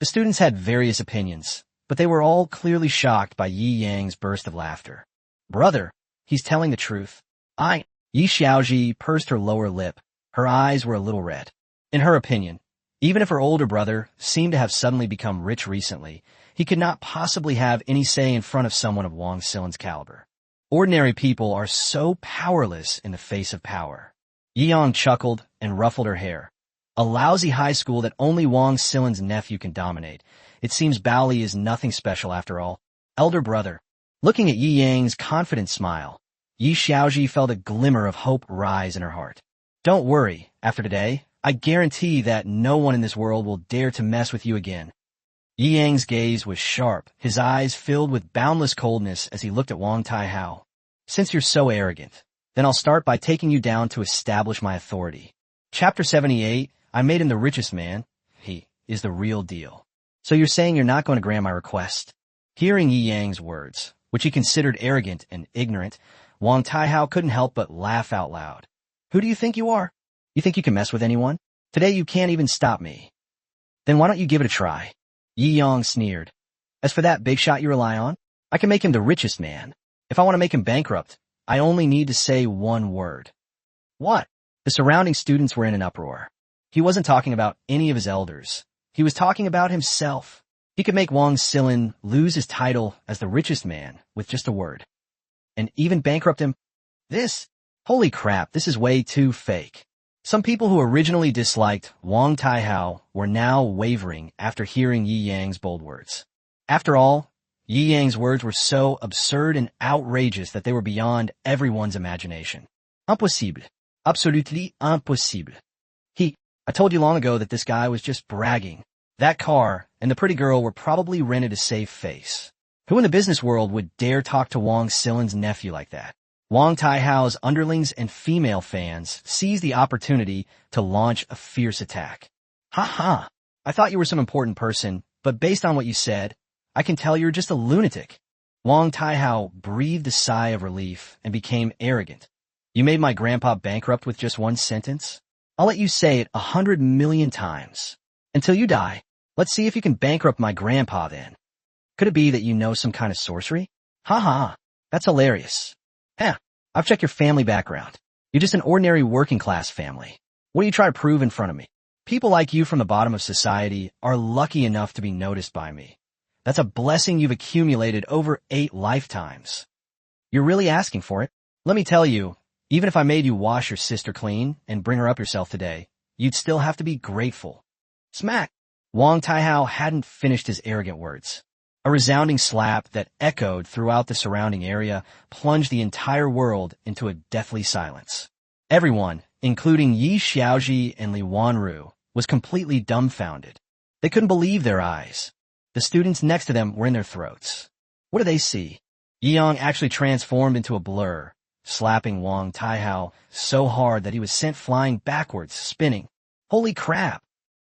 The students had various opinions, but they were all clearly shocked by Yi Yang's burst of laughter. Brother, he's telling the truth. Yi Xiaoji pursed her lower lip. Her eyes were a little red. In her opinion, even if her older brother seemed to have suddenly become rich recently, he could not possibly have any say in front of someone of Wang Silin's caliber. Ordinary people are so powerless in the face of power. Yi Yang chuckled and ruffled her hair. A lousy high school that only Wang Silin's nephew can dominate. It seems Bali is nothing special after all. Elder brother, Looking at Yi Yang's confident smile, Yi Xiaoji felt a glimmer of hope rise in her heart. Don't worry, after today, I guarantee that no one in this world will dare to mess with you again. Yi Yang's gaze was sharp, his eyes filled with boundless coldness as he looked at Wang Taihao. Since you're so arrogant, then I'll start by taking you down to establish my authority. Chapter 78, I made him the richest man. He is the real deal. So you're saying you're not going to grant my request? Hearing Yi Yang's words, which he considered arrogant and ignorant, Wang Taihao couldn't help but laugh out loud. Who do you think you are? You think you can mess with anyone? Today you can't even stop me. Then why don't you give it a try? Yi Yang sneered. As for that big shot you rely on, I can make him the richest man. If I want to make him bankrupt, I only need to say one word. What? The surrounding students were in an uproar. He wasn't talking about any of his elders. He was talking about himself. He could make Wang Silin lose his title as the richest man with just a word. And even bankrupt him? Holy crap, this is way too fake. Some people who originally disliked Wang Taihao were now wavering after hearing Yi Yang's bold words. After all, Yi Yang's words were so absurd and outrageous that they were beyond everyone's imagination. Impossible. Absolutely impossible. I told you long ago that this guy was just bragging. That car and the pretty girl were probably rented to save face. Who in the business world would dare talk to Wang Silin's nephew like that? Wang Taihao's underlings and female fans seized the opportunity to launch a fierce attack. Ha ha! I thought you were some important person, but based on what you said, I can tell you're just a lunatic. Wang Taihao breathed a sigh of relief and became arrogant. You made my grandpa bankrupt with just one sentence? I'll let you say it 100 million times. Until you die, let's see if you can bankrupt my grandpa then. Could it be that you know some kind of sorcery? Ha ha! That's hilarious. I've checked your family background. You're just an ordinary working-class family. What do you try to prove in front of me? People like you from the bottom of society are lucky enough to be noticed by me. That's a blessing you've accumulated over 8 lifetimes. You're really asking for it? Let me tell you, even if I made you wash your sister clean and bring her up yourself today, you'd still have to be grateful. Smack! Wang Taihao hadn't finished his arrogant words. A resounding slap that echoed throughout the surrounding area plunged the entire world into a deathly silence. Everyone, including Yi Xiaoji and Li Wanru, was completely dumbfounded. They couldn't believe their eyes. The students next to them were in their throats. What did they see? Yi Yang actually transformed into a blur, slapping Wang Taihao so hard that he was sent flying backwards, spinning. Holy crap!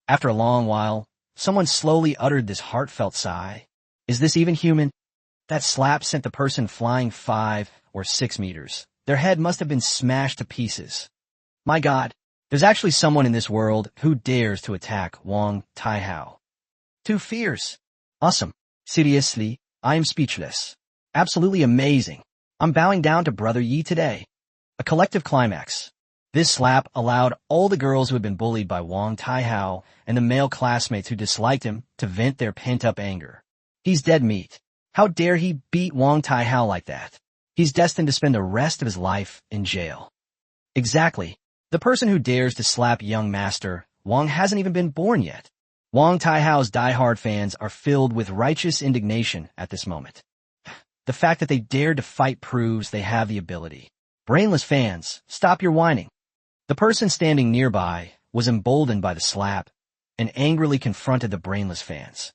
After a long while, someone slowly uttered this heartfelt sigh. Is this even human? That slap sent the person flying 5 or 6 meters. Their head must have been smashed to pieces. My God, there's actually someone in this world who dares to attack Wang Taihao. Too fierce. Awesome. Seriously, I am speechless. Absolutely amazing. I'm bowing down to Brother Yi today. A collective climax. This slap allowed all the girls who had been bullied by Wang Taihao and the male classmates who disliked him to vent their pent-up anger. He's dead meat. How dare he beat Wang Taihao like that? He's destined to spend the rest of his life in jail. Exactly. The person who dares to slap young master, Wang hasn't even been born yet. Wang Taihao's diehard fans are filled with righteous indignation at this moment. The fact that they dared to fight proves they have the ability. Brainless fans, stop your whining. The person standing nearby was emboldened by the slap and angrily confronted the brainless fans.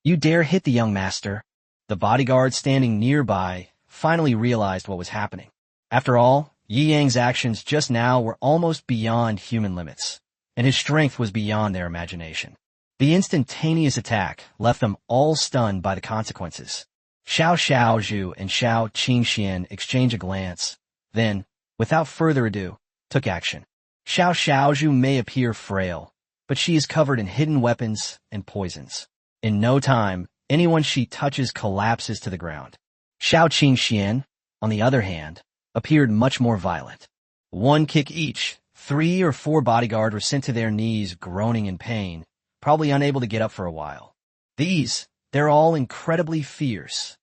You dare hit the young master? The bodyguard standing nearby finally realized what was happening. After all, Yi Yang's actions just now were almost beyond human limits, and his strength was beyond their imagination. The instantaneous attack left them all stunned by the consequences. Xiao Xiaozhu and Xiao Qingxian exchanged a glance, then, without further ado, took action. Xiao Xiaozhu may appear frail, but she is covered in hidden weapons and poisons. In no time, anyone she touches collapses to the ground. Xiao Qingxian, on the other hand, appeared much more violent. One kick each, 3 or 4 bodyguards were sent to their knees groaning in pain, probably unable to get up for a while. They're all incredibly fierce.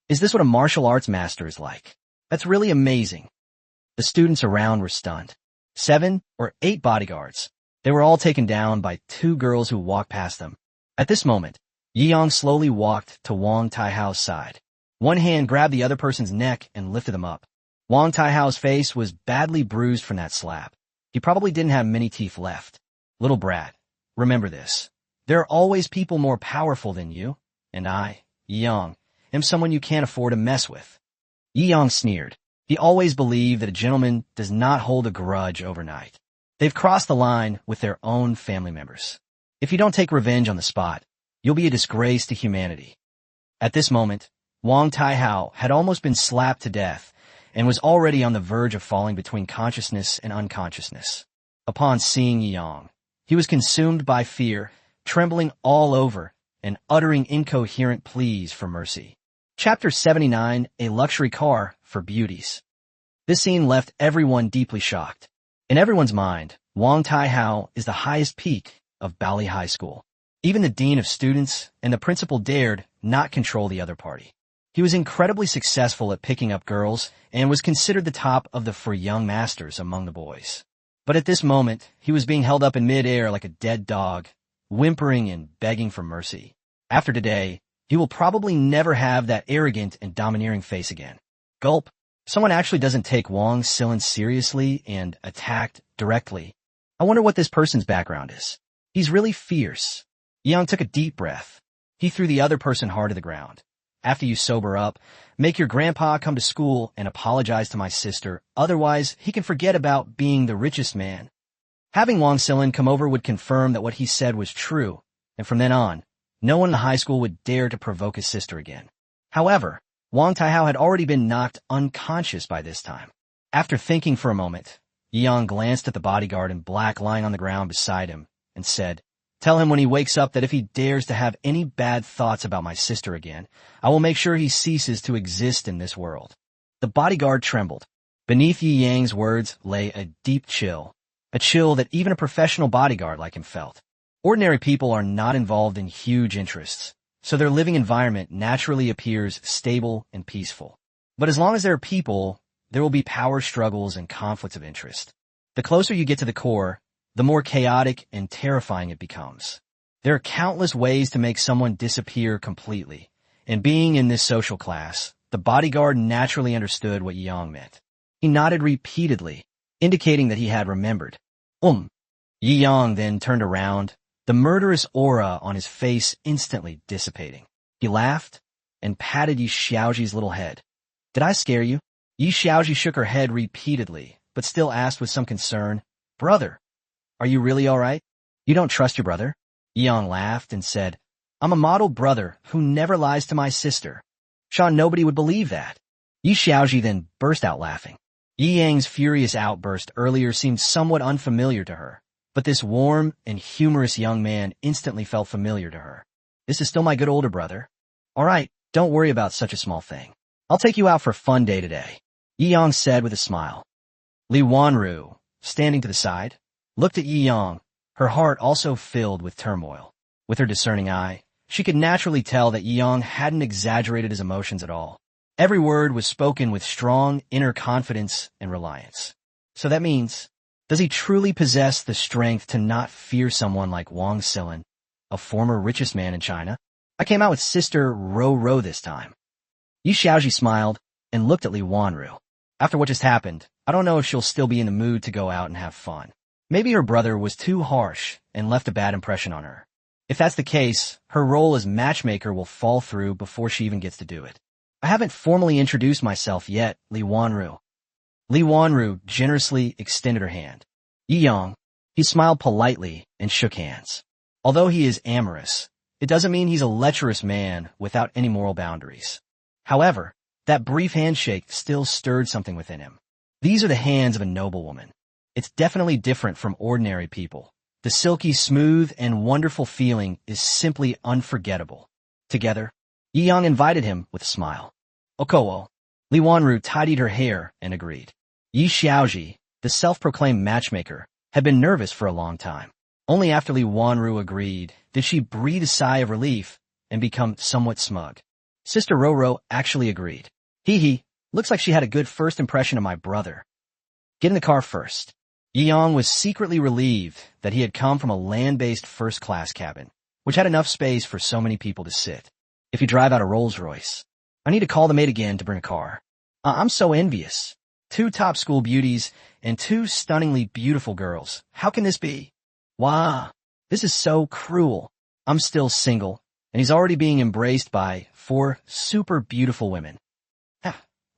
Is this what a martial arts master is like? That's really amazing. The students around were stunned. 7 or 8 bodyguards. They were all taken down by 2 girls who walked past them. At this moment, Yi Yang slowly walked to Wang Taihao's side. One hand grabbed the other person's neck and lifted them up. Wang Taihao's face was badly bruised from that slap. He probably didn't have many teeth left. Little brat, remember this. There are always people more powerful than you, and I, Yang, am someone you can't afford to mess with. Yi Yang sneered. He always believed that a gentleman does not hold a grudge overnight. They've crossed the line with their own family members. If you don't take revenge on the spot, you'll be a disgrace to humanity. At this moment, Wang Taihao had almost been slapped to death and was already on the verge of falling between consciousness and unconsciousness. Upon seeing Yi Yang, he was consumed by fear, trembling all over and uttering incoherent pleas for mercy. Chapter 79, A Luxury Car for Beauties. This scene left everyone deeply shocked. In everyone's mind, Wang Taihao is the highest peak of Bali High School. Even the dean of students and the principal dared not control the other party. He was incredibly successful at picking up girls and was considered the top of the for young masters among the boys. But at this moment, he was being held up in mid-air like a dead dog, whimpering and begging for mercy. After today, he will probably never have that arrogant and domineering face again. Gulp. Someone actually doesn't take Wang Silin seriously and attacked directly. I wonder what this person's background is. He's really fierce. Yang took a deep breath. He threw the other person hard to the ground. After you sober up, make your grandpa come to school and apologize to my sister, otherwise he can forget about being the richest man. Having Wang Silin come over would confirm that what he said was true, and from then on, no one in the high school would dare to provoke his sister again. However, Wang Taihao had already been knocked unconscious by this time. After thinking for a moment, Yang glanced at the bodyguard in black lying on the ground beside him and said, "Tell him when he wakes up that if he dares to have any bad thoughts about my sister again, I will make sure he ceases to exist in this world." The bodyguard trembled. Beneath Yi Yang's words lay a deep chill, a chill that even a professional bodyguard like him felt. Ordinary people are not involved in huge interests, so their living environment naturally appears stable and peaceful. But as long as there are people, there will be power struggles and conflicts of interest. The closer you get to the core, the more chaotic and terrifying it becomes. There are countless ways to make someone disappear completely, and being in this social class, the bodyguard naturally understood what Yang meant. He nodded repeatedly, indicating that he had remembered. Yi Yang then turned around, the murderous aura on his face instantly dissipating. He laughed and patted Yi Xiaoji's little head. "Did I scare you?" Yi Xiaoji shook her head repeatedly, but still asked with some concern, "Brother, are you really all right? You don't trust your brother?" Yi Yang laughed and said, "I'm a model brother who never lies to my sister. Sean, nobody would believe that." Yi Xiaoji then burst out laughing. Yi Yang's furious outburst earlier seemed somewhat unfamiliar to her, but this warm and humorous young man instantly felt familiar to her. "This is still my good older brother. All right, don't worry about such a small thing. I'll take you out for a fun day today," Yi Yang said with a smile. Li Wanru, standing to the side, looked at Yi Yang, her heart also filled with turmoil. With her discerning eye, she could naturally tell that Yi Yang hadn't exaggerated his emotions at all. Every word was spoken with strong inner confidence and reliance. So that means, does he truly possess the strength to not fear someone like Wang Silin, a former richest man in China? "I came out with Sister Ro this time." Yi Xiaoji smiled and looked at Li Wanru. After what just happened, I don't know if she'll still be in the mood to go out and have fun. Maybe her brother was too harsh and left a bad impression on her. If that's the case, her role as matchmaker will fall through before she even gets to do it. "I haven't formally introduced myself yet, Li Wanru." Li Wanru generously extended her hand. Yi Yang, he smiled politely and shook hands. Although he is amorous, it doesn't mean he's a lecherous man without any moral boundaries. However, that brief handshake still stirred something within him. These are the hands of a noblewoman. It's definitely different from ordinary people. The silky, smooth, and wonderful feeling is simply unforgettable. Together, Yi Yang invited him with a smile. "Okowo." Li Wanru tidied her hair and agreed. Yi Xiaoji, the self-proclaimed matchmaker, had been nervous for a long time. Only after Li Wanru agreed did she breathe a sigh of relief and become somewhat smug. Sister Roro actually agreed. "Hee, looks like she had a good first impression of my brother. Get in the car first." Yi Yang was secretly relieved that he had come from a land-based first-class cabin, which had enough space for so many people to sit. If you drive out a Rolls-Royce, I need to call the maid again to bring a car. I'm so envious. 2 top school beauties and 2 stunningly beautiful girls. How can this be? Wow, this is so cruel. I'm still single, and he's already being embraced by 4 super beautiful women.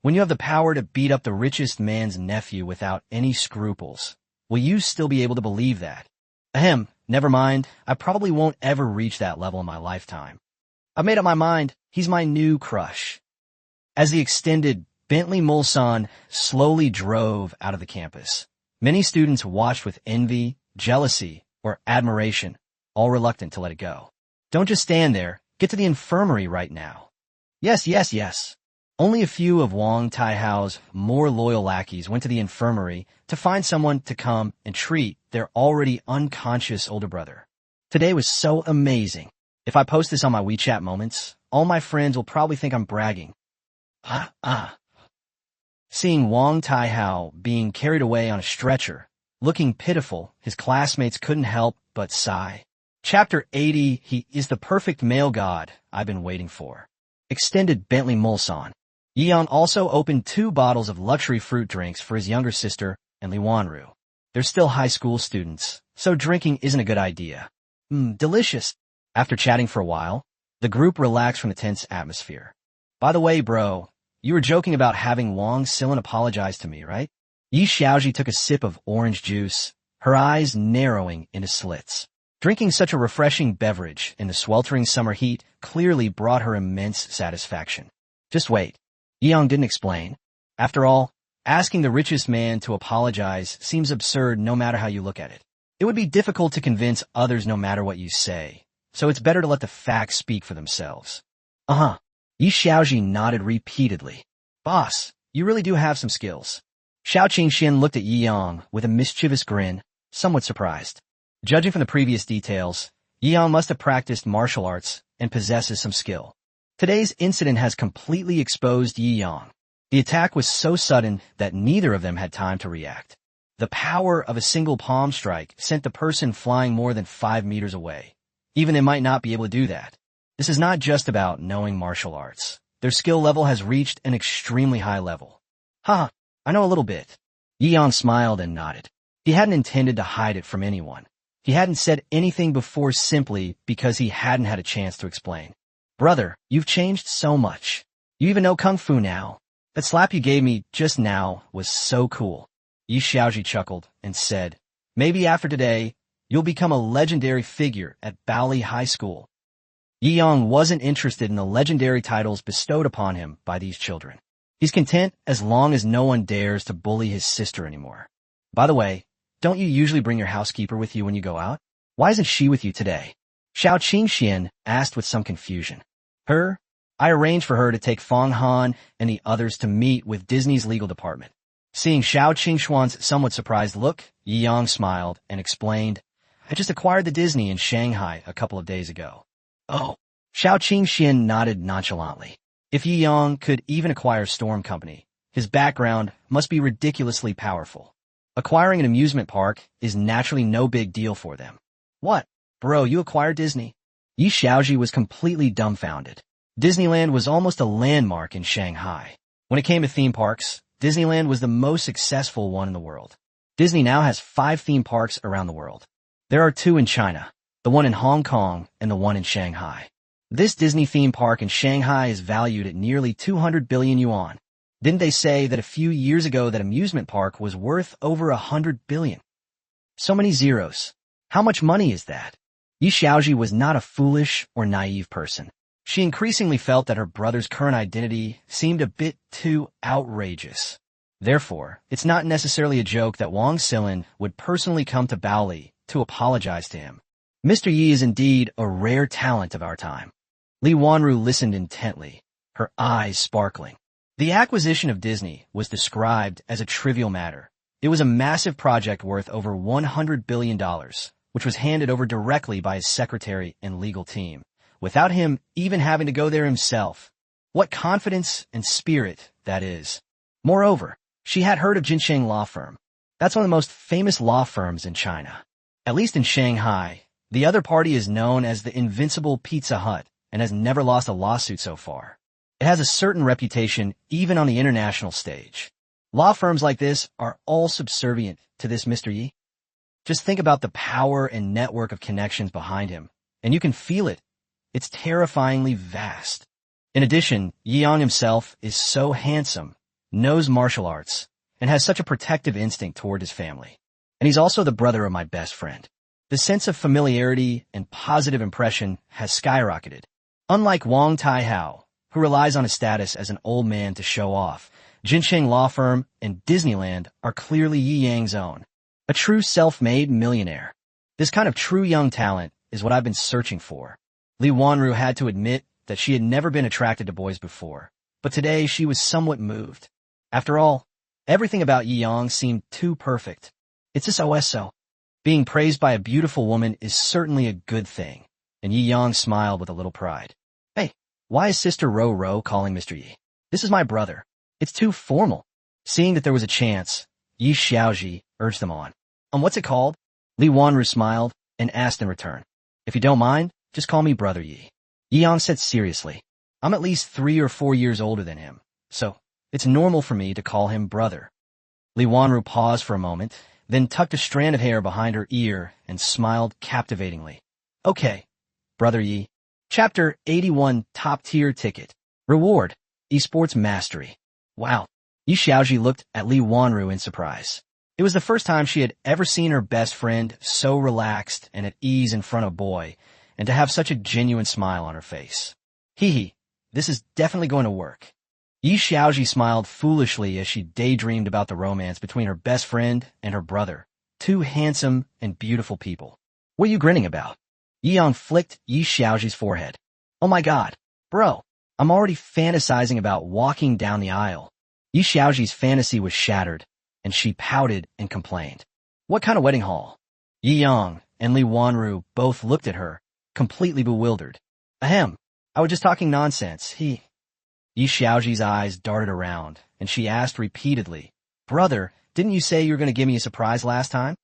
When you have the power to beat up the richest man's nephew without any scruples, will you still be able to believe that? Ahem, never mind. I probably won't ever reach that level in my lifetime. I've made up my mind. He's my new crush. As the extended Bentley Mulsanne slowly drove out of the campus, many students watched with envy, jealousy, or admiration, all reluctant to let it go. Don't just stand there. Get to the infirmary right now. Yes. Only a few of Wang Taihao's more loyal lackeys went to the infirmary to find someone to come and treat their already unconscious older brother. Today was so amazing. If I post this on my WeChat moments, all my friends will probably think I'm bragging. Seeing Wang Taihao being carried away on a stretcher, looking pitiful, his classmates couldn't help but sigh. Chapter 80, he is the perfect male god I've been waiting for. Extended Bentley Mulsanne. Yeon also opened 2 bottles of luxury fruit drinks for his younger sister and Li Wanru. They're still high school students, so drinking isn't a good idea. Delicious. After chatting for a while, the group relaxed from the tense atmosphere. By the way, bro, you were joking about having Wang Silin apologize to me, right? Yi Xiaoji took a sip of orange juice, her eyes narrowing into slits. Drinking such a refreshing beverage in the sweltering summer heat clearly brought her immense satisfaction. Just wait. Yeong didn't explain. After all, asking the richest man to apologize seems absurd no matter how you look at it. It would be difficult to convince others no matter what you say, so it's better to let the facts speak for themselves. Yi Xiaoji nodded repeatedly. Boss, you really do have some skills. Xiao Qingxian looked at Yi Yang with a mischievous grin, somewhat surprised. Judging from the previous details, Yi Yang must have practiced martial arts and possesses some skill. Today's incident has completely exposed Yi Yang. The attack was so sudden that neither of them had time to react. The power of a single palm strike sent the person flying more than 5 meters away. Even they might not be able to do that. This is not just about knowing martial arts. Their skill level has reached an extremely high level. I know a little bit. Yi Yang smiled and nodded. He hadn't intended to hide it from anyone. He hadn't said anything before simply because he hadn't had a chance to explain. Brother, you've changed so much. You even know Kung Fu now. That slap you gave me just now was so cool. Yi Xiaoji chuckled and said, maybe after today, you'll become a legendary figure at Baoli High School. Yi Yang wasn't interested in the legendary titles bestowed upon him by these children. He's content as long as no one dares to bully his sister anymore. By the way, don't you usually bring your housekeeper with you when you go out? Why isn't she with you today? Xiao Qingxian asked with some confusion. Her? I arranged for her to take Fong Han and the others to meet with Disney's legal department. Seeing Xiao Qingxuan's somewhat surprised look, Yi Yang smiled and explained, I just acquired the Disney in Shanghai a couple of days ago. Oh. Xiao Qingxian nodded nonchalantly. If Yi Yang could even acquire Storm Company, his background must be ridiculously powerful. Acquiring an amusement park is naturally no big deal for them. What? Bro, you acquired Disney? Yi Xiaoji was completely dumbfounded. Disneyland was almost a landmark in Shanghai. When it came to theme parks, Disneyland was the most successful one in the world. Disney now has 5 theme parks around the world. There are 2 in China, the one in Hong Kong and the one in Shanghai. This Disney theme park in Shanghai is valued at nearly 200 billion yuan. Didn't they say that a few years ago that amusement park was worth over 100 billion? So many zeros. How much money is that? Yi Xiaoji was not a foolish or naive person. She increasingly felt that her brother's current identity seemed a bit too outrageous. Therefore, it's not necessarily a joke that Wang Silin would personally come to Baoli to apologize to him. Mr. Yi is indeed a rare talent of our time. Li Wanru listened intently, her eyes sparkling. The acquisition of Disney was described as a trivial matter. It was a massive project worth over $100 billion, which was handed over directly by his secretary and legal team, without him even having to go there himself. What confidence and spirit that is. Moreover, she had heard of Jinsheng Law Firm. That's one of the most famous law firms in China. At least in Shanghai, the other party is known as the Invincible Pizza Hut and has never lost a lawsuit so far. It has a certain reputation even on the international stage. Law firms like this are all subservient to this Mr. Yi. Just think about the power and network of connections behind him, and you can feel it. It's terrifyingly vast. In addition, Yi Yang himself is so handsome, knows martial arts, and has such a protective instinct toward his family. And he's also the brother of my best friend. The sense of familiarity and positive impression has skyrocketed. Unlike Wang Tai-hao, who relies on his status as an old man to show off, Jinsheng Law Firm and Disneyland are clearly Yi Yang's own. A true self-made millionaire. This kind of true young talent is what I've been searching for. Li Wanru had to admit that she had never been attracted to boys before, but today she was somewhat moved. After all, everything about Yi Yang seemed too perfect. It's so. Being praised by a beautiful woman is certainly a good thing, and Yi Yang smiled with a little pride. Hey, why is Sister Ro calling Mr. Yi? This is my brother. It's too formal. Seeing that there was a chance, Yi Xiaoji urged them on. What's it called? Li Wanru smiled and asked in return. If you don't mind, just call me Brother Yi. Yi Yang said seriously. I'm at least 3 or 4 years older than him, so it's normal for me to call him brother. Li Wanru paused for a moment, then tucked a strand of hair behind her ear and smiled captivatingly. Okay, Brother Yi. Chapter 81 Top-Tier Ticket. Reward. Esports Mastery. Wow. Yi Xiaoji looked at Li Wanru in surprise. It was the first time she had ever seen her best friend so relaxed and at ease in front of a boy, and to have such a genuine smile on her face. Hee, this is definitely going to work. Yi Xiaoji smiled foolishly as she daydreamed about the romance between her best friend and her brother, two handsome and beautiful people. What are you grinning about? Yi Yang flicked Yi Xiaoji's forehead. Oh my god, bro, I'm already fantasizing about walking down the aisle. Yi Xiaoji's fantasy was shattered, and she pouted and complained. What kind of wedding hall? Yi Yang and Li Wanru both looked at her, completely bewildered. Ahem, I was just talking nonsense, Yi Xiaoji's eyes darted around, and she asked repeatedly, Brother, didn't you say you were going to give me a surprise last time?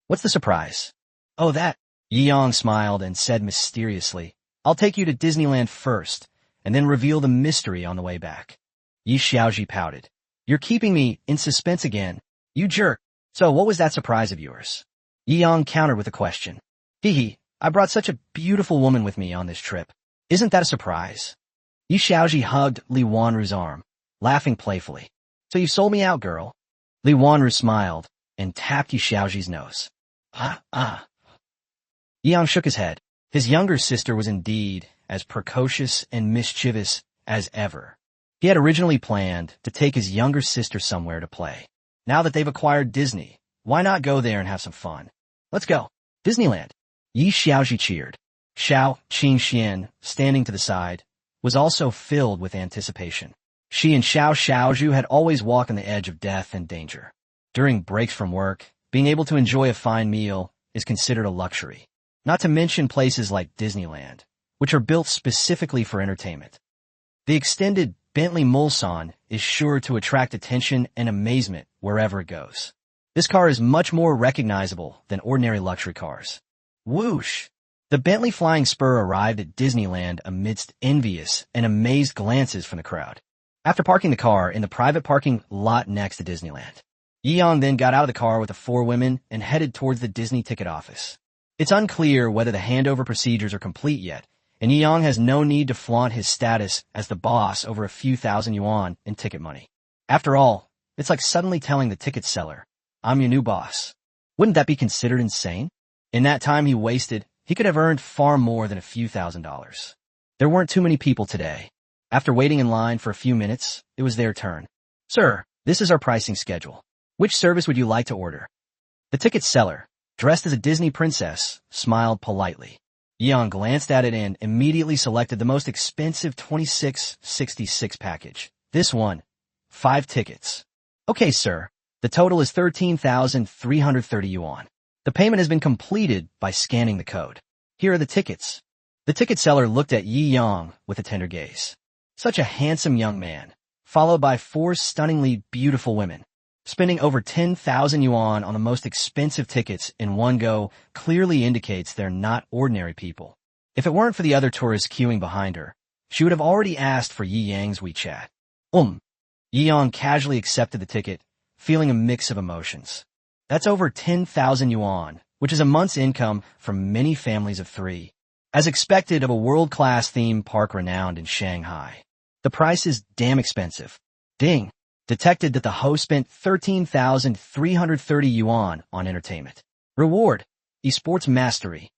What's the surprise? Oh, that. Yi Yang smiled and said mysteriously, I'll take you to Disneyland first, and then reveal the mystery on the way back. Yi Xiaoji pouted. You're keeping me in suspense again. You jerk. So what was that surprise of yours? Yi Yang countered with a question. I brought such a beautiful woman with me on this trip. Isn't that a surprise? Yi Xiaoji hugged Li Wanru's arm, laughing playfully. So you sold me out, girl. Li Wanru smiled and tapped Yi Xiaoji's nose. Yi Yang shook his head. His younger sister was indeed as precocious and mischievous as ever. He had originally planned to take his younger sister somewhere to play. Now that they've acquired Disney, why not go there and have some fun? Let's go. Disneyland. Yi Xiaoji cheered. Xiao Qingxian, standing to the side, was also filled with anticipation. She and Xiao Xiaozhu had always walked on the edge of death and danger. During breaks from work, being able to enjoy a fine meal is considered a luxury. Not to mention places like Disneyland, which are built specifically for entertainment. The extended Bentley Mulsanne is sure to attract attention and amazement wherever it goes. This car is much more recognizable than ordinary luxury cars. Whoosh! The Bentley Flying Spur arrived at Disneyland amidst envious and amazed glances from the crowd. After parking the car in the private parking lot next to Disneyland, Yi Yang then got out of the car with the 4 women and headed towards the Disney ticket office. It's unclear whether the handover procedures are complete yet, and Yi Yang has no need to flaunt his status as the boss over a few thousand yuan in ticket money. After all, it's like suddenly telling the ticket seller, I'm your new boss. Wouldn't that be considered insane? In that time he wasted, he could have earned far more than a few $1,000s. There weren't too many people today. After waiting in line for a few minutes, it was their turn. Sir, this is our pricing schedule. Which service would you like to order? The ticket seller, dressed as a Disney princess, smiled politely. Yi Yang glanced at it and immediately selected the most expensive 2666 package. This one, 5 tickets. Okay, sir. The total is 13,330 yuan. The payment has been completed by scanning the code. Here are the tickets. The ticket seller looked at Yi Yang with a tender gaze. Such a handsome young man, followed by 4 stunningly beautiful women. Spending over 10,000 yuan on the most expensive tickets in one go clearly indicates they're not ordinary people. If it weren't for the other tourists queuing behind her, she would have already asked for Yi Yang's WeChat. Yi Yang casually accepted the ticket, feeling a mix of emotions. That's over 10,000 yuan, which is a month's income for many families of three. As expected of a world-class theme park renowned in Shanghai. The price is damn expensive. Ding! Detected that the host spent 13,330 yuan on entertainment. Reward: Esports Mastery.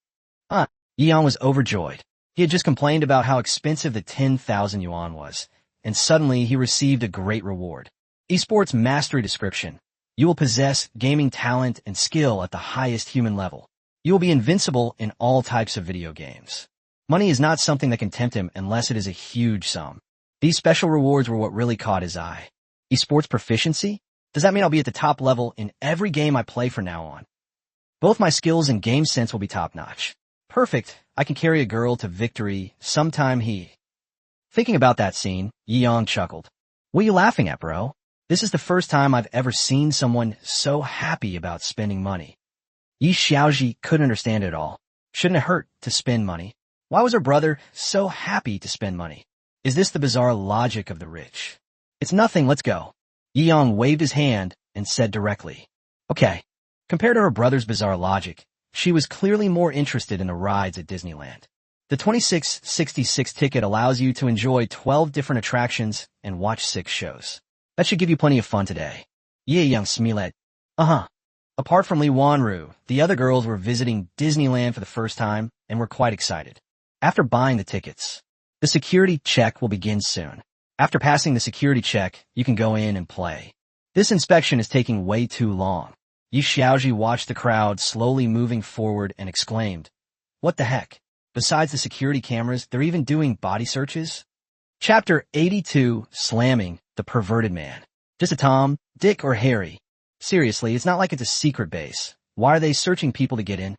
Yi Yang was overjoyed. He had just complained about how expensive the 10,000 yuan was, and suddenly he received a great reward. Esports Mastery description. You will possess gaming talent and skill at the highest human level. You will be invincible in all types of video games. Money is not something that can tempt him unless it is a huge sum. These special rewards were what really caught his eye. Esports proficiency? Does that mean I'll be at the top level in every game I play from now on? Both my skills and game sense will be top-notch. Perfect, I can carry a girl to victory sometime he. Thinking about that scene, Yi Yang chuckled. What are you laughing at, bro? This is the first time I've ever seen someone so happy about spending money. Yi Xiaoji couldn't understand it at all. Shouldn't it hurt to spend money? Why was her brother so happy to spend money? Is this the bizarre logic of the rich? It's nothing, let's go. Yi Yang waved his hand and said directly. Okay. Compared to her brother's bizarre logic, she was clearly more interested in the rides at Disneyland. The 2666 ticket allows you to enjoy 12 different attractions and watch 6 shows. That should give you plenty of fun today. Yi Yang smiled. Apart from Li Wanru, the other girls were visiting Disneyland for the first time and were quite excited. After buying the tickets, the security check will begin soon. After passing the security check, you can go in and play. This inspection is taking way too long. Yi Xiaoji watched the crowd slowly moving forward and exclaimed, What the heck? Besides the security cameras, they're even doing body searches? Chapter 82, Slamming the Perverted Man. Just a Tom, Dick, or Harry. Seriously, it's not like it's a secret base. Why are they searching people to get in?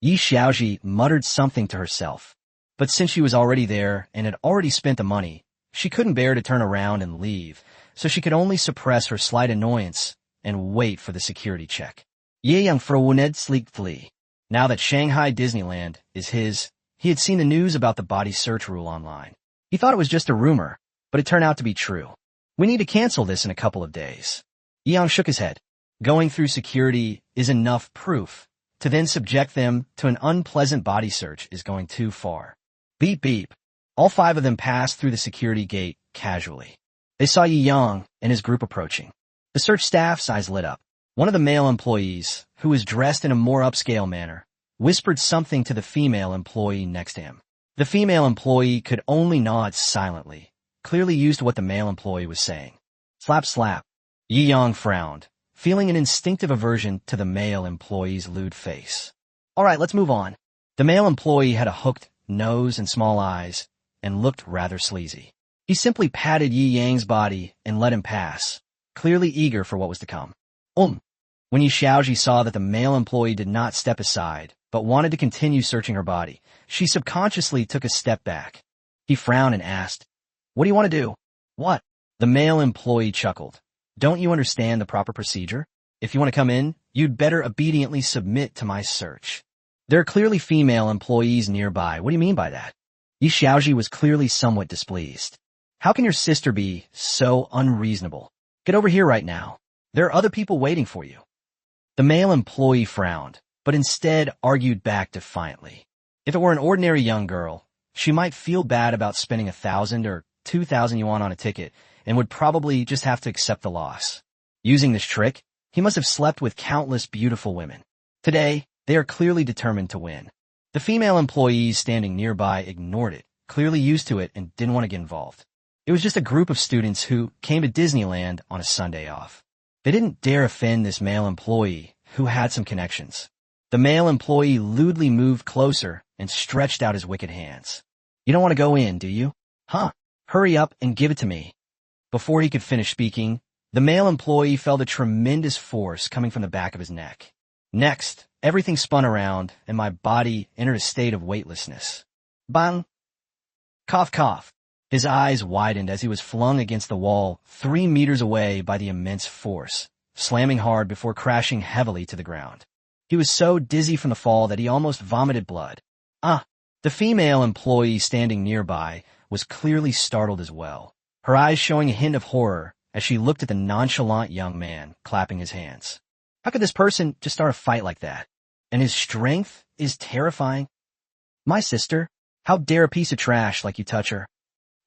Yi Xiaoji muttered something to herself. But since she was already there and had already spent the money, she couldn't bear to turn around and leave, so she could only suppress her slight annoyance and wait for the security check. Ye Yang mercilessly. Now that Shanghai Disneyland is his, he had seen the news about the body search rule online. He thought it was just a rumor, but it turned out to be true. We need to cancel this in a couple of days. Yi Yang shook his head. Going through security is enough proof. To then subject them to an unpleasant body search is going too far. Beep beep. All 5 of them passed through the security gate casually. They saw Yi Yang and his group approaching. The search staff's eyes lit up. One of the male employees, who was dressed in a more upscale manner, whispered something to the female employee next to him. The female employee could only nod silently, clearly used to what the male employee was saying. Slap slap. Yi Yang frowned, feeling an instinctive aversion to the male employee's lewd face. All right, let's move on. The male employee had a hooked nose and small eyes, and looked rather sleazy. He simply patted Yi Yang's body and let him pass, clearly eager for what was to come. When Yi Xiaoji saw that the male employee did not step aside, but wanted to continue searching her body, she subconsciously took a step back. He frowned and asked, What do you want to do? What? The male employee chuckled. Don't you understand the proper procedure? If you want to come in, you'd better obediently submit to my search. There are clearly female employees nearby. What do you mean by that? Yi Xiaoji was clearly somewhat displeased. How can your sister be so unreasonable? Get over here right now. There are other people waiting for you. The male employee frowned, but instead argued back defiantly. If it were an ordinary young girl, she might feel bad about spending 1,000 or 2,000 yuan on a ticket and would probably just have to accept the loss. Using this trick, he must have slept with countless beautiful women. Today, they are clearly determined to win. The female employees standing nearby ignored it, clearly used to it and didn't want to get involved. It was just a group of students who came to Disneyland on a Sunday off. They didn't dare offend this male employee, who had some connections. The male employee lewdly moved closer and stretched out his wicked hands. You don't want to go in, do you? Hurry up and give it to me. Before he could finish speaking, the male employee felt a tremendous force coming from the back of his neck. Next, everything spun around, and my body entered a state of weightlessness. Bang! Cough, cough. His eyes widened as he was flung against the wall 3 meters away by the immense force, slamming hard before crashing heavily to the ground. He was so dizzy from the fall that he almost vomited blood. The female employee standing nearby was clearly startled as well, her eyes showing a hint of horror as she looked at the nonchalant young man clapping his hands. How could this person just start a fight like that? And his strength is terrifying. My sister? How dare a piece of trash like you touch her?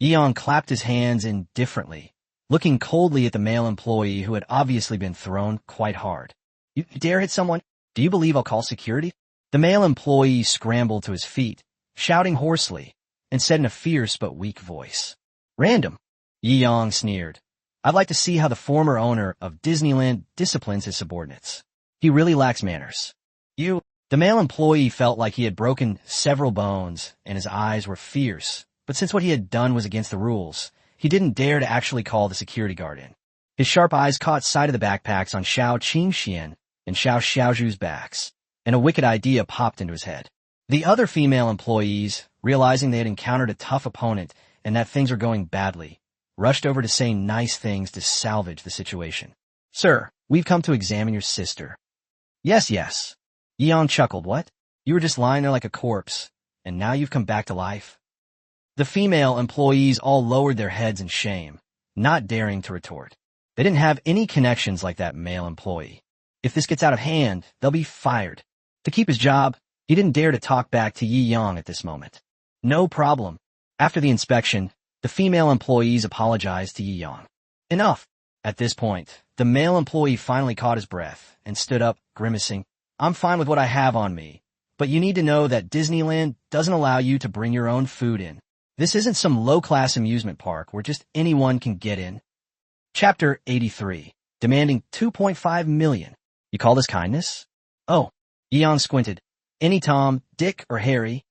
Yeon clapped his hands indifferently, looking coldly at the male employee who had obviously been thrown quite hard. You dare hit someone? Do you believe I'll call security? The male employee scrambled to his feet, shouting hoarsely, and said in a fierce but weak voice, "Random." Yeon sneered. "I'd like to see how the former owner of Disneyland disciplines his subordinates. He really lacks manners." The male employee felt like he had broken several bones, and his eyes were fierce, but since what he had done was against the rules, he didn't dare to actually call the security guard in. His sharp eyes caught sight of the backpacks on Xiao Qingxian and Xiao Xiaozhu's backs, and a wicked idea popped into his head. The other female employees, realizing they had encountered a tough opponent and that things were going badly, rushed over to say nice things to salvage the situation. "Sir, we've come to examine your sister." Yes. Yeon chuckled. "What? You were just lying there like a corpse, and now you've come back to life?" The female employees all lowered their heads in shame, not daring to retort. They didn't have any connections like that male employee. If this gets out of hand, they'll be fired. To keep his job, he didn't dare to talk back to Yeon at this moment. "No problem." After the inspection, the female employees apologized to Yeon. "Enough." At this point, the male employee finally caught his breath and stood up, grimacing. "I'm fine with what I have on me, but you need to know that Disneyland doesn't allow you to bring your own food in. This isn't some low-class amusement park where just anyone can get in." Chapter 83, demanding 2.5 million. You call this kindness? Oh, Yeon squinted. Any Tom, Dick, or Harry?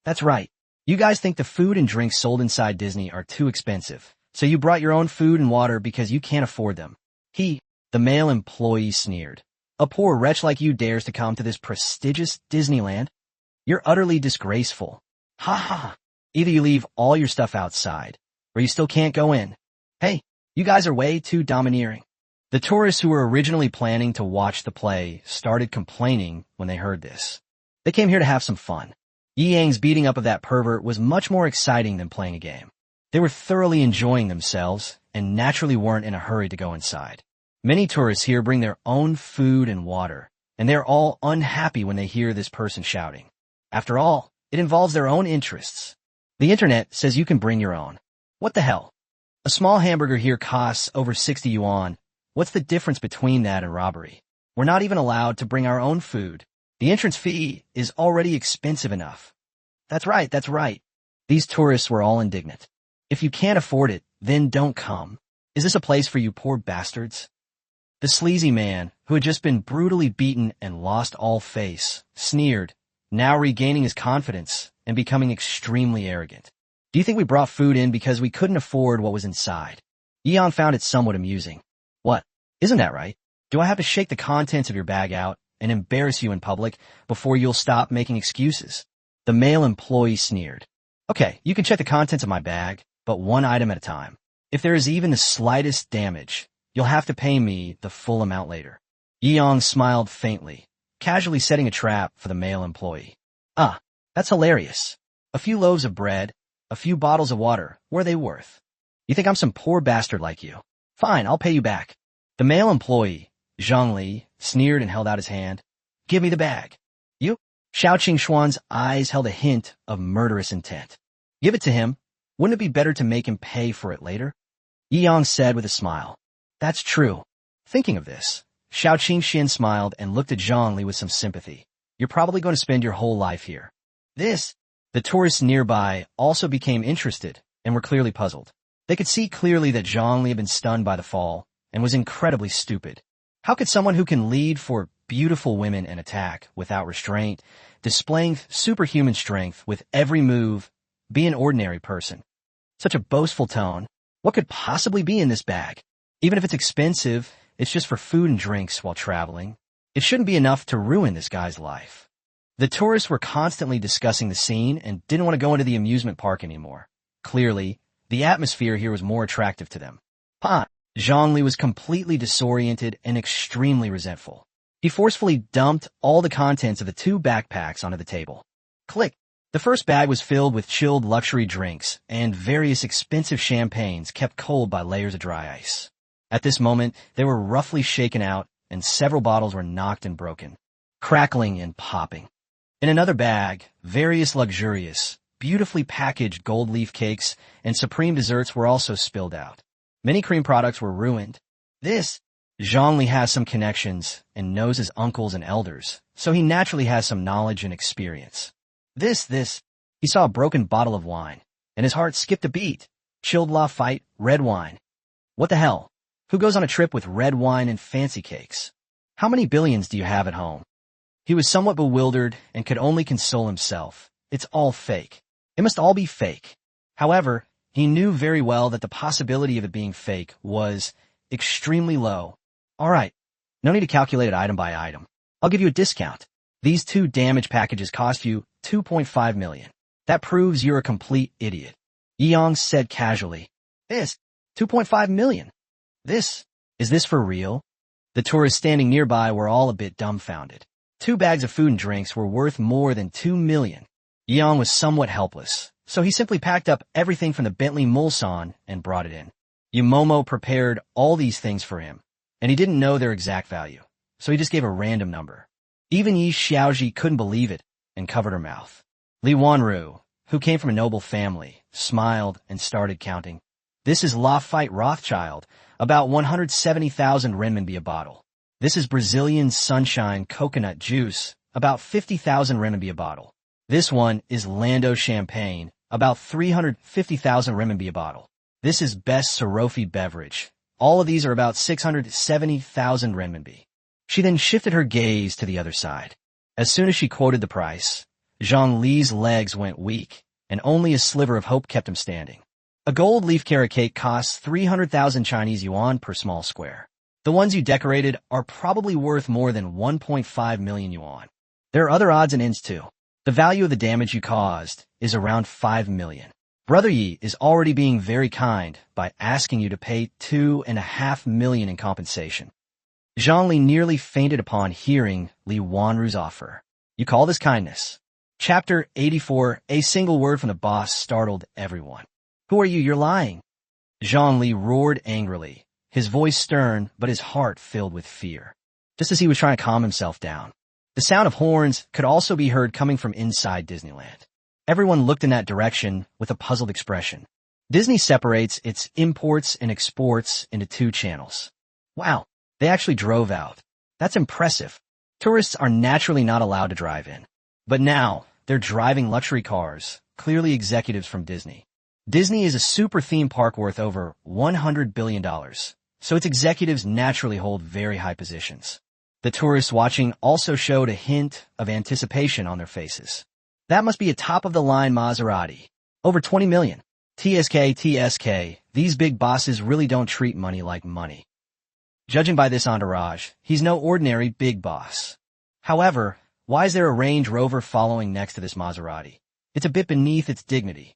That's right. You guys think the food and drinks sold inside Disney are too expensive, so you brought your own food and water because you can't afford them. The male employee sneered. "A poor wretch like you dares to come to this prestigious Disneyland? You're utterly disgraceful. Ha ha. Either you leave all your stuff outside, or you still can't go in. Hey, you guys are way too domineering." The tourists who were originally planning to watch the play started complaining when they heard this. They came here to have some fun. Yi Yang's beating up of that pervert was much more exciting than playing a game. They were thoroughly enjoying themselves and naturally weren't in a hurry to go inside. Many tourists here bring their own food and water, and they're all unhappy when they hear this person shouting. After all, it involves their own interests. The internet says you can bring your own. What the hell? A small hamburger here costs over 60 yuan. What's the difference between that and robbery? We're not even allowed to bring our own food. The entrance fee is already expensive enough. That's right. These tourists were all indignant. If you can't afford it, then don't come. Is this a place for you poor bastards? The sleazy man, who had just been brutally beaten and lost all face, sneered, now regaining his confidence and becoming extremely arrogant. "Do you think we brought food in because we couldn't afford what was inside?" Yeon found it somewhat amusing. "What? Isn't that right? Do I have to shake the contents of your bag out and embarrass you in public before you'll stop making excuses?" The male employee sneered. "Okay, you can check the contents of my bag, but one item at a time. If there is even the slightest damage, you'll have to pay me the full amount later." Yeong smiled faintly, casually setting a trap for the male employee. "Ah, that's hilarious. A few loaves of bread, a few bottles of water, what are they worth? You think I'm some poor bastard like you? Fine, I'll pay you back." The male employee, Zhongli, sneered and held out his hand. "Give me the bag." "You?" Xiao Qingxuan's eyes held a hint of murderous intent. "Give it to him. Wouldn't it be better to make him pay for it later?" Yeong said with a smile. "That's true." Thinking of this, Xiao Qingxian smiled and looked at Zhongli with some sympathy. "You're probably going to spend your whole life here." The tourists nearby also became interested and were clearly puzzled. They could see clearly that Zhongli had been stunned by the fall and was incredibly stupid. How could someone who can lead for beautiful women and attack without restraint, displaying superhuman strength with every move, be an ordinary person? Such a boastful tone. What could possibly be in this bag? Even if it's expensive, it's just for food and drinks while traveling. It shouldn't be enough to ruin this guy's life. The tourists were constantly discussing the scene and didn't want to go into the amusement park anymore. Clearly, the atmosphere here was more attractive to them. Zhongli was completely disoriented and extremely resentful. He forcefully dumped all the contents of the two backpacks onto the table. Click! The first bag was filled with chilled luxury drinks and various expensive champagnes kept cold by layers of dry ice. At this moment, they were roughly shaken out and several bottles were knocked and broken, crackling and popping. In another bag, various luxurious, beautifully packaged gold leaf cakes and supreme desserts were also spilled out. Many cream products were ruined. Zhongli has some connections and knows his uncles and elders, so he naturally has some knowledge and experience. He saw a broken bottle of wine, and his heart skipped a beat. Chilled La Fight, red wine. What the hell? Who goes on a trip with red wine and fancy cakes? How many billions do you have at home? He was somewhat bewildered and could only console himself. It's all fake. It must all be fake. However, he knew very well that the possibility of it being fake was extremely low. All right, no need to calculate it item by item. I'll give you a discount. These 2 damage packages cost you 2.5 million. That proves you're a complete idiot. Yeong said casually. 2.5 million. Is this for real? The tourists standing nearby were all a bit dumbfounded. 2 bags of food and drinks were worth more than 2 million. Yeong was somewhat helpless, so he simply packed up everything from the Bentley Mulsanne and brought it in. Yumomo prepared all these things for him, and he didn't know their exact value, so he just gave a random number. Even Yi Xiaoji couldn't believe it and covered her mouth. Li Wanru, who came from a noble family, smiled and started counting. This is Lafite Rothschild, about 170,000 renminbi a bottle. This is Brazilian Sunshine Coconut Juice, about 50,000 renminbi a bottle. This one is Lando Champagne, about 350,000 renminbi a bottle. This is Best Sorofi Beverage. All of these are about 670,000 renminbi. She then shifted her gaze to the other side. As soon as she quoted the price, Zhang Li's legs went weak, and only a sliver of hope kept him standing. A gold leaf carrot cake costs 300,000 Chinese yuan per small square. The ones you decorated are probably worth more than 1.5 million yuan. There are other odds and ends too. The value of the damage you caused is around 5 million. Brother Yi is already being very kind by asking you to pay 2.5 million in compensation. Zhongli nearly fainted upon hearing Li Wanru's offer. You call this kindness? Chapter 84, a single word from the boss startled everyone. Who are you? You're lying. Zhongli roared angrily, his voice stern but his heart filled with fear. Just as he was trying to calm himself down, the sound of horns could also be heard coming from inside Disneyland. Everyone looked in that direction with a puzzled expression. Disney separates its imports and exports into 2 channels. Wow, they actually drove out. That's impressive. Tourists are naturally not allowed to drive in. But now, they're driving luxury cars, clearly executives from Disney. Disney is a super theme park worth over $100 billion, so its executives naturally hold very high positions. The tourists watching also showed a hint of anticipation on their faces. That must be a top-of-the-line Maserati. Over 20 million. TSK, these big bosses really don't treat money like money. Judging by this entourage, he's no ordinary big boss. However, why is there a Range Rover following next to this Maserati? It's a bit beneath its dignity.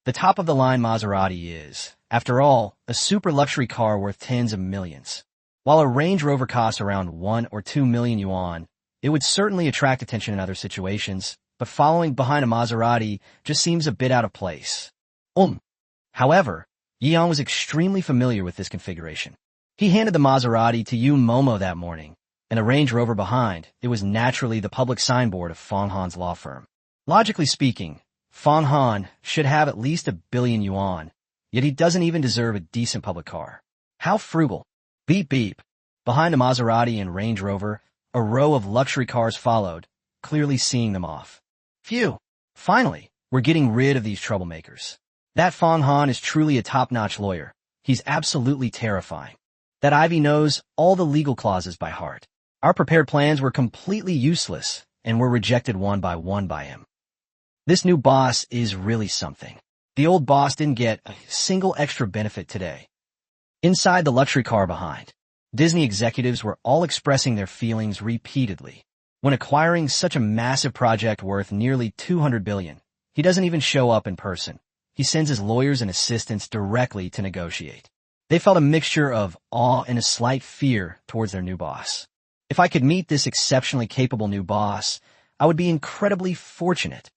The top-of-the-line Maserati is, after all, a super luxury car worth tens of millions. While a Range Rover costs around 1 or 2 million yuan, it would certainly attract attention in other situations, but following behind a Maserati just seems a bit out of place. However, Yeong was extremely familiar with this configuration. He handed the Maserati to Yu Momo that morning, and a Range Rover behind. It was naturally the public signboard of Fong Han's law firm. Logically speaking, Fong Han should have at least 1 billion yuan, yet he doesn't even deserve a decent public car. How frugal. Beep beep. Behind the Maserati and Range Rover, a row of luxury cars followed, clearly seeing them off. Phew. Finally, we're getting rid of these troublemakers. That Fong Han is truly a top-notch lawyer. He's absolutely terrifying. That Ivy knows all the legal clauses by heart. Our prepared plans were completely useless and were rejected one by him. This new boss is really something. The old boss didn't get a single extra benefit today. Inside the luxury car behind, Disney executives were all expressing their feelings repeatedly. When acquiring such a massive project worth nearly 200 billion, he doesn't even show up in person. He sends his lawyers and assistants directly to negotiate. They felt a mixture of awe and a slight fear towards their new boss. If I could meet this exceptionally capable new boss, I would be incredibly fortunate.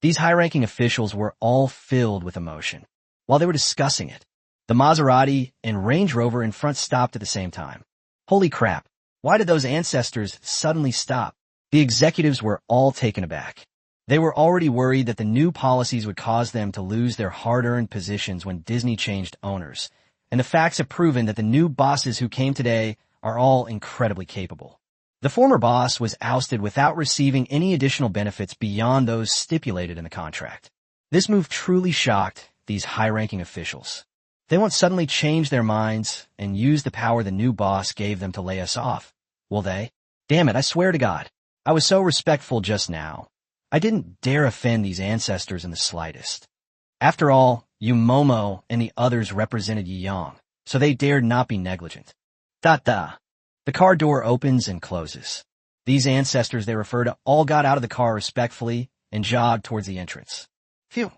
These high-ranking officials were all filled with emotion. While they were discussing it, the Maserati and Range Rover in front stopped at the same time. Holy crap, why did those ancestors suddenly stop? The executives were all taken aback. They were already worried that the new policies would cause them to lose their hard-earned positions when Disney changed owners, and the facts have proven that the new bosses who came today are all incredibly capable. The former boss was ousted without receiving any additional benefits beyond those stipulated in the contract. This move truly shocked these high-ranking officials. They won't suddenly change their minds and use the power the new boss gave them to lay us off, will they? Damn it, I swear to God. I was so respectful just now. I didn't dare offend these ancestors in the slightest. After all, Momo and the others represented Yang, so they dared not be negligent. Da. The car door opens and closes. These ancestors they refer to all got out of the car respectfully and jogged towards the entrance. Phew.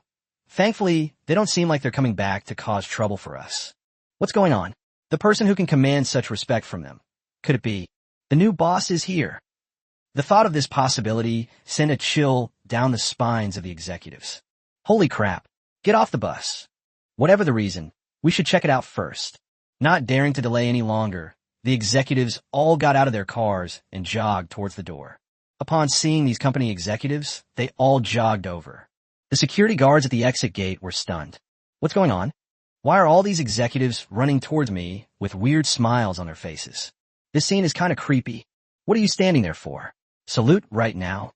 Thankfully, they don't seem like they're coming back to cause trouble for us. What's going on? The person who can command such respect from them. Could it be? The new boss is here. The thought of this possibility sent a chill down the spines of the executives. Holy crap. Get off the bus. Whatever the reason, we should check it out first. Not daring to delay any longer, the executives all got out of their cars and jogged towards the door. Upon seeing these company executives, they all jogged over. The security guards at the exit gate were stunned. What's going on? Why are all these executives running towards me with weird smiles on their faces? This scene is kind of creepy. What are you standing there for? Salute right now.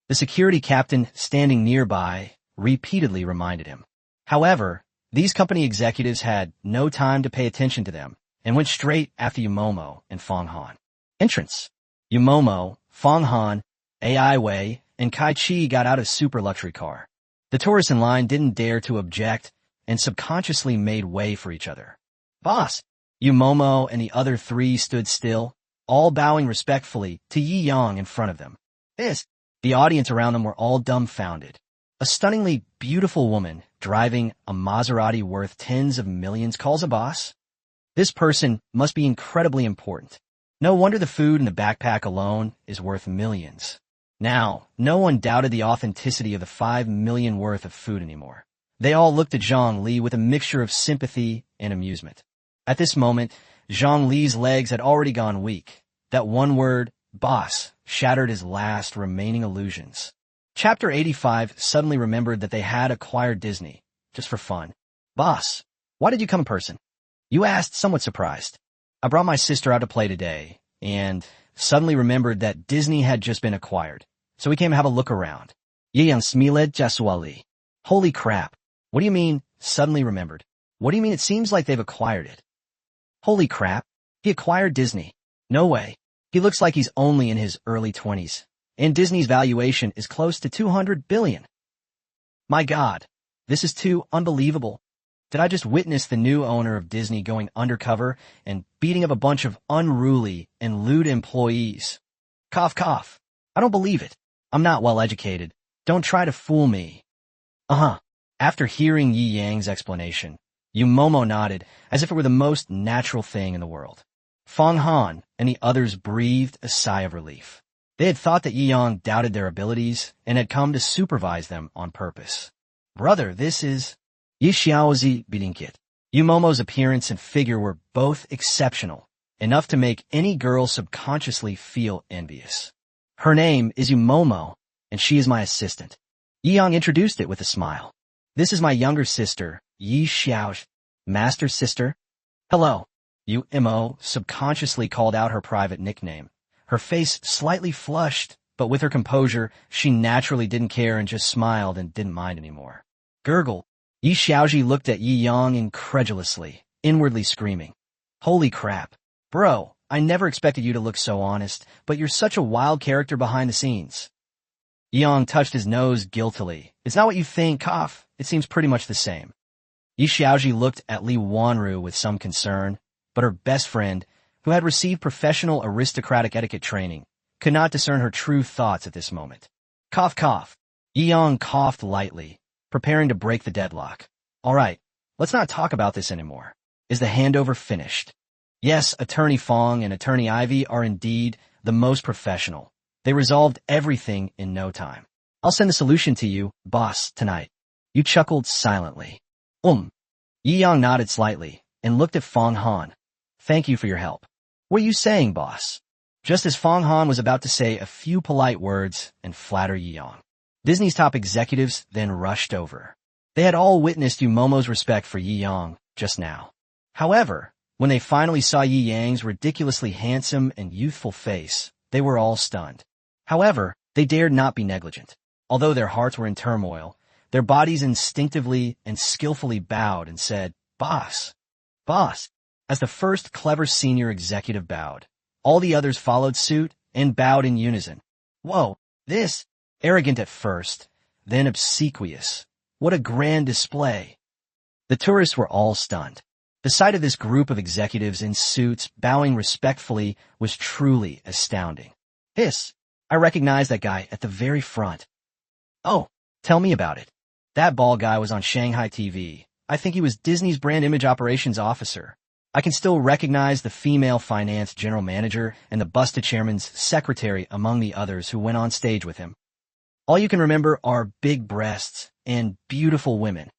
The security captain standing nearby repeatedly reminded him. However, these company executives had no time to pay attention to them and went straight after Yumomo and Fong Han. Entrance. Yumomo, Fong Han, AI Wei, and Kai Chi got out of super luxury car. The tourists in line didn't dare to object and subconsciously made way for each other. Boss! Yumomo and the other three stood still, all bowing respectfully to Yi Yang in front of them. The audience around them were all dumbfounded. A stunningly beautiful woman driving a Maserati worth tens of millions calls a boss? This person must be incredibly important. No wonder the food in the backpack alone is worth millions. Now, no one doubted the authenticity of the 5 million worth of food anymore. They all looked at Zhang Li with a mixture of sympathy and amusement. At this moment, Zhang Li's legs had already gone weak. That one word, boss, shattered his last remaining illusions. Chapter 85 suddenly remembered that they had acquired Disney, just for fun. Boss, why did you come in person? You asked, somewhat surprised. I brought my sister out to play today, and suddenly remembered that Disney had just been acquired. So we came to have a look around. Yang smiled jaswali. Holy crap. What do you mean, suddenly remembered? What do you mean it seems like they've acquired it? Holy crap. He acquired Disney. No way. He looks like he's only in his early 20s. And Disney's valuation is close to 200 billion. My God. This is too unbelievable. Did I just witness the new owner of Disney going undercover and beating up a bunch of unruly and lewd employees? Cough, cough. I don't believe it. I'm not well educated. Don't try to fool me. After hearing Yi Yang's explanation, Yumomo nodded as if it were the most natural thing in the world. Fong Han and the others breathed a sigh of relief. They had thought that Yi Yang doubted their abilities and had come to supervise them on purpose. Brother, this is Yi Xiaozi Bidinkit. Yumomo's appearance and figure were both exceptional, enough to make any girl subconsciously feel envious. Her name is Yumomo, and she is my assistant. Yi Yang introduced it with a smile. This is my younger sister, Yi Xiao, master sister. Hello. Yumo subconsciously called out her private nickname. Her face slightly flushed, but with her composure, she naturally didn't care and just smiled and didn't mind anymore. Gurgle. Yi Xiaoji looked at Yi Yang incredulously, inwardly screaming. Holy crap. Bro, I never expected you to look so honest, but you're such a wild character behind the scenes. Yi Yang touched his nose guiltily. It's not what you think, cough. It seems pretty much the same. Yi Xiaoji looked at Li Wanru with some concern, but her best friend, who had received professional aristocratic etiquette training, could not discern her true thoughts at this moment. Cough, cough. Yi Yang coughed lightly, preparing to break the deadlock. All right, let's not talk about this anymore. Is the handover finished? Yes, Attorney Fong and Attorney Ivy are indeed the most professional. They resolved everything in no time. I'll send the solution to you, boss, tonight. You chuckled silently. Yi Yang nodded slightly and looked at Fong Han. Thank you for your help. What are you saying, boss? Just as Fong Han was about to say a few polite words and flatter Yi Yang, Disney's top executives then rushed over. They had all witnessed Momo's respect for Yi Yang just now. However, when they finally saw Yi Yang's ridiculously handsome and youthful face, they were all stunned. However, they dared not be negligent. Although their hearts were in turmoil, their bodies instinctively and skillfully bowed and said, Boss, boss. As the first clever senior executive bowed, all the others followed suit and bowed in unison. Whoa, this, arrogant at first, then obsequious. What a grand display. The tourists were all stunned. The sight of this group of executives in suits bowing respectfully was truly astounding. I recognize that guy at the very front. Oh, tell me about it. That bald guy was on Shanghai TV. I think he was Disney's brand image operations officer. I can still recognize the female finance general manager and the busted chairman's secretary among the others who went on stage with him. All you can remember are big breasts and beautiful women.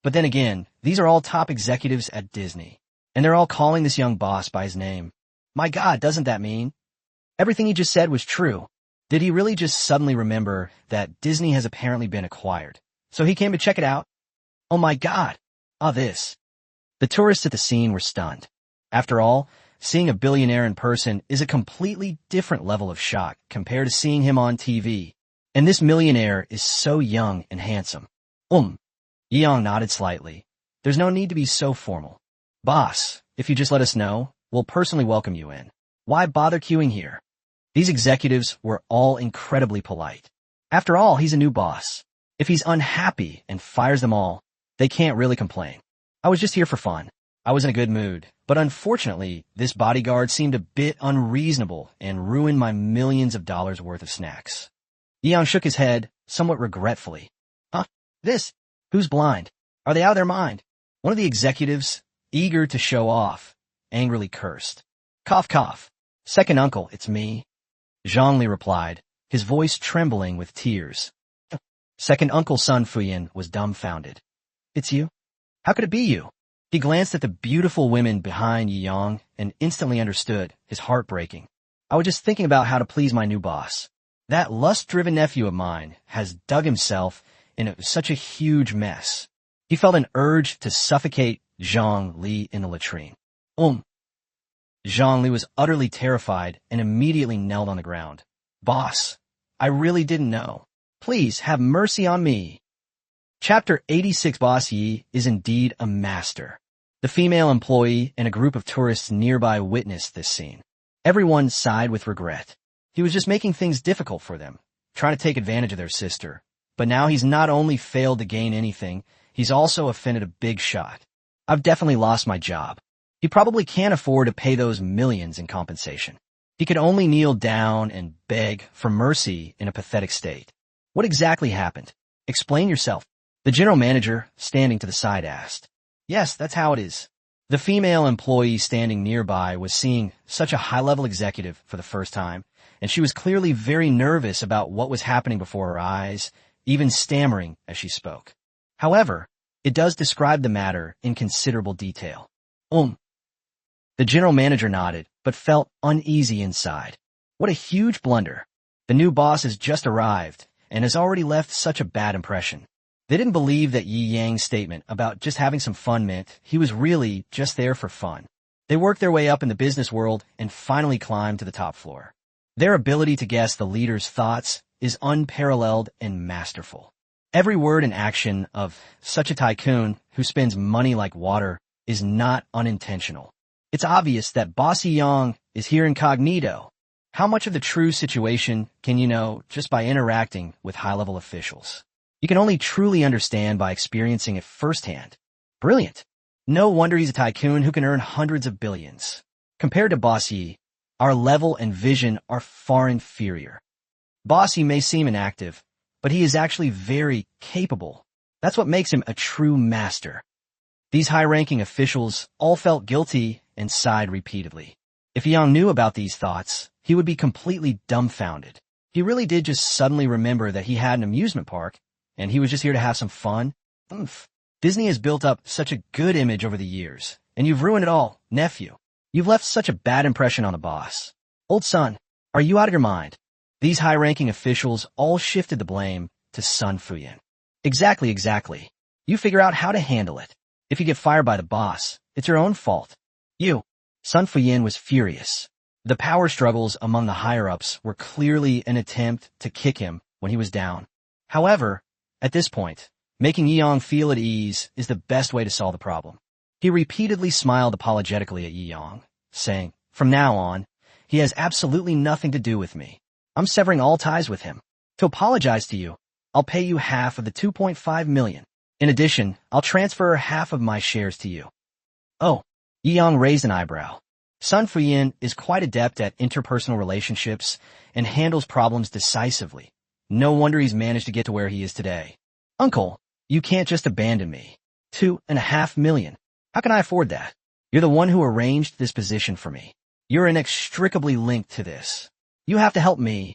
But then again, these are all top executives at Disney, and they're all calling this young boss by his name. My God, doesn't that mean? Everything he just said was true. Did he really just suddenly remember that Disney has apparently been acquired? So he came to check it out? Oh my God. This. The tourists at the scene were stunned. After all, seeing a billionaire in person is a completely different level of shock compared to seeing him on TV. And this millionaire is so young and handsome. Yi Yang nodded slightly. There's no need to be so formal. Boss, if you just let us know, we'll personally welcome you in. Why bother queuing here? These executives were all incredibly polite. After all, he's a new boss. If he's unhappy and fires them all, they can't really complain. I was just here for fun. I was in a good mood, but unfortunately, this bodyguard seemed a bit unreasonable and ruined my millions of dollars worth of snacks. Yi Yang shook his head, somewhat regretfully. This? Who's blind? Are they out of their mind? One of the executives, eager to show off, angrily cursed. Cough, cough. Second uncle, it's me. Zhongli replied, his voice trembling with tears. Second uncle Sun Fuyan was dumbfounded. It's you? How could it be you? He glanced at the beautiful women behind Yi Yang and instantly understood, his heart breaking. I was just thinking about how to please my new boss. That lust-driven nephew of mine has dug himself in such a huge mess. He felt an urge to suffocate Zhang Li in the latrine. Zhang Li was utterly terrified and immediately knelt on the ground. Boss, I really didn't know. Please have mercy on me. Chapter 86. Boss Yi is indeed a master. The female employee and a group of tourists nearby witnessed this scene. Everyone sighed with regret. He was just making things difficult for them, trying to take advantage of their sister. But now he's not only failed to gain anything, he's also offended a big shot. I've definitely lost my job. He probably can't afford to pay those millions in compensation. He could only kneel down and beg for mercy in a pathetic state. What exactly happened? Explain yourself. The general manager, standing to the side, asked. Yes, that's how it is. The female employee standing nearby was seeing such a high-level executive for the first time, and she was clearly very nervous about what was happening before her eyes, even stammering as she spoke. However, it does describe the matter in considerable detail. The general manager nodded, but felt uneasy inside. What a huge blunder. The new boss has just arrived and has already left such a bad impression. They didn't believe that Yi Yang's statement about just having some fun meant he was really just there for fun. They worked their way up in the business world and finally climbed to the top floor. Their ability to guess the leader's thoughts is unparalleled and masterful. Every word and action of such a tycoon who spends money like water is not unintentional. It's obvious that Boss Yi Yang is here incognito. How much of the true situation can you know just by interacting with high-level officials? You can only truly understand by experiencing it firsthand. Brilliant. No wonder he's a tycoon who can earn hundreds of billions. Compared to Boss Yi, our level and vision are far inferior. Boss Yi may seem inactive, but he is actually very capable. That's what makes him a true master. These high-ranking officials all felt guilty and sighed repeatedly. If Yang knew about these thoughts, he would be completely dumbfounded. He really did just suddenly remember that he had an amusement park, and he was just here to have some fun. Oomph. Disney has built up such a good image over the years, and you've ruined it all, nephew. You've left such a bad impression on the boss. Old son, are you out of your mind? These high-ranking officials all shifted the blame to Sun Fuyin. Exactly. You figure out how to handle it. If you get fired by the boss, it's your own fault. Sun Fuyin was furious. The power struggles among the higher-ups were clearly an attempt to kick him when he was down. However, at this point, making Yiyang feel at ease is the best way to solve the problem. He repeatedly smiled apologetically at Yiyang, saying, from now on, he has absolutely nothing to do with me. I'm severing all ties with him. To apologize to you, I'll pay you half of the 2.5 million. In addition, I'll transfer half of my shares to you. Oh, Yiyang raised an eyebrow. Sun Fuyin is quite adept at interpersonal relationships and handles problems decisively. No wonder he's managed to get to where he is today. Uncle, you can't just abandon me. 2.5 million. How can I afford that? You're the one who arranged this position for me. You're inextricably linked to this. You have to help me.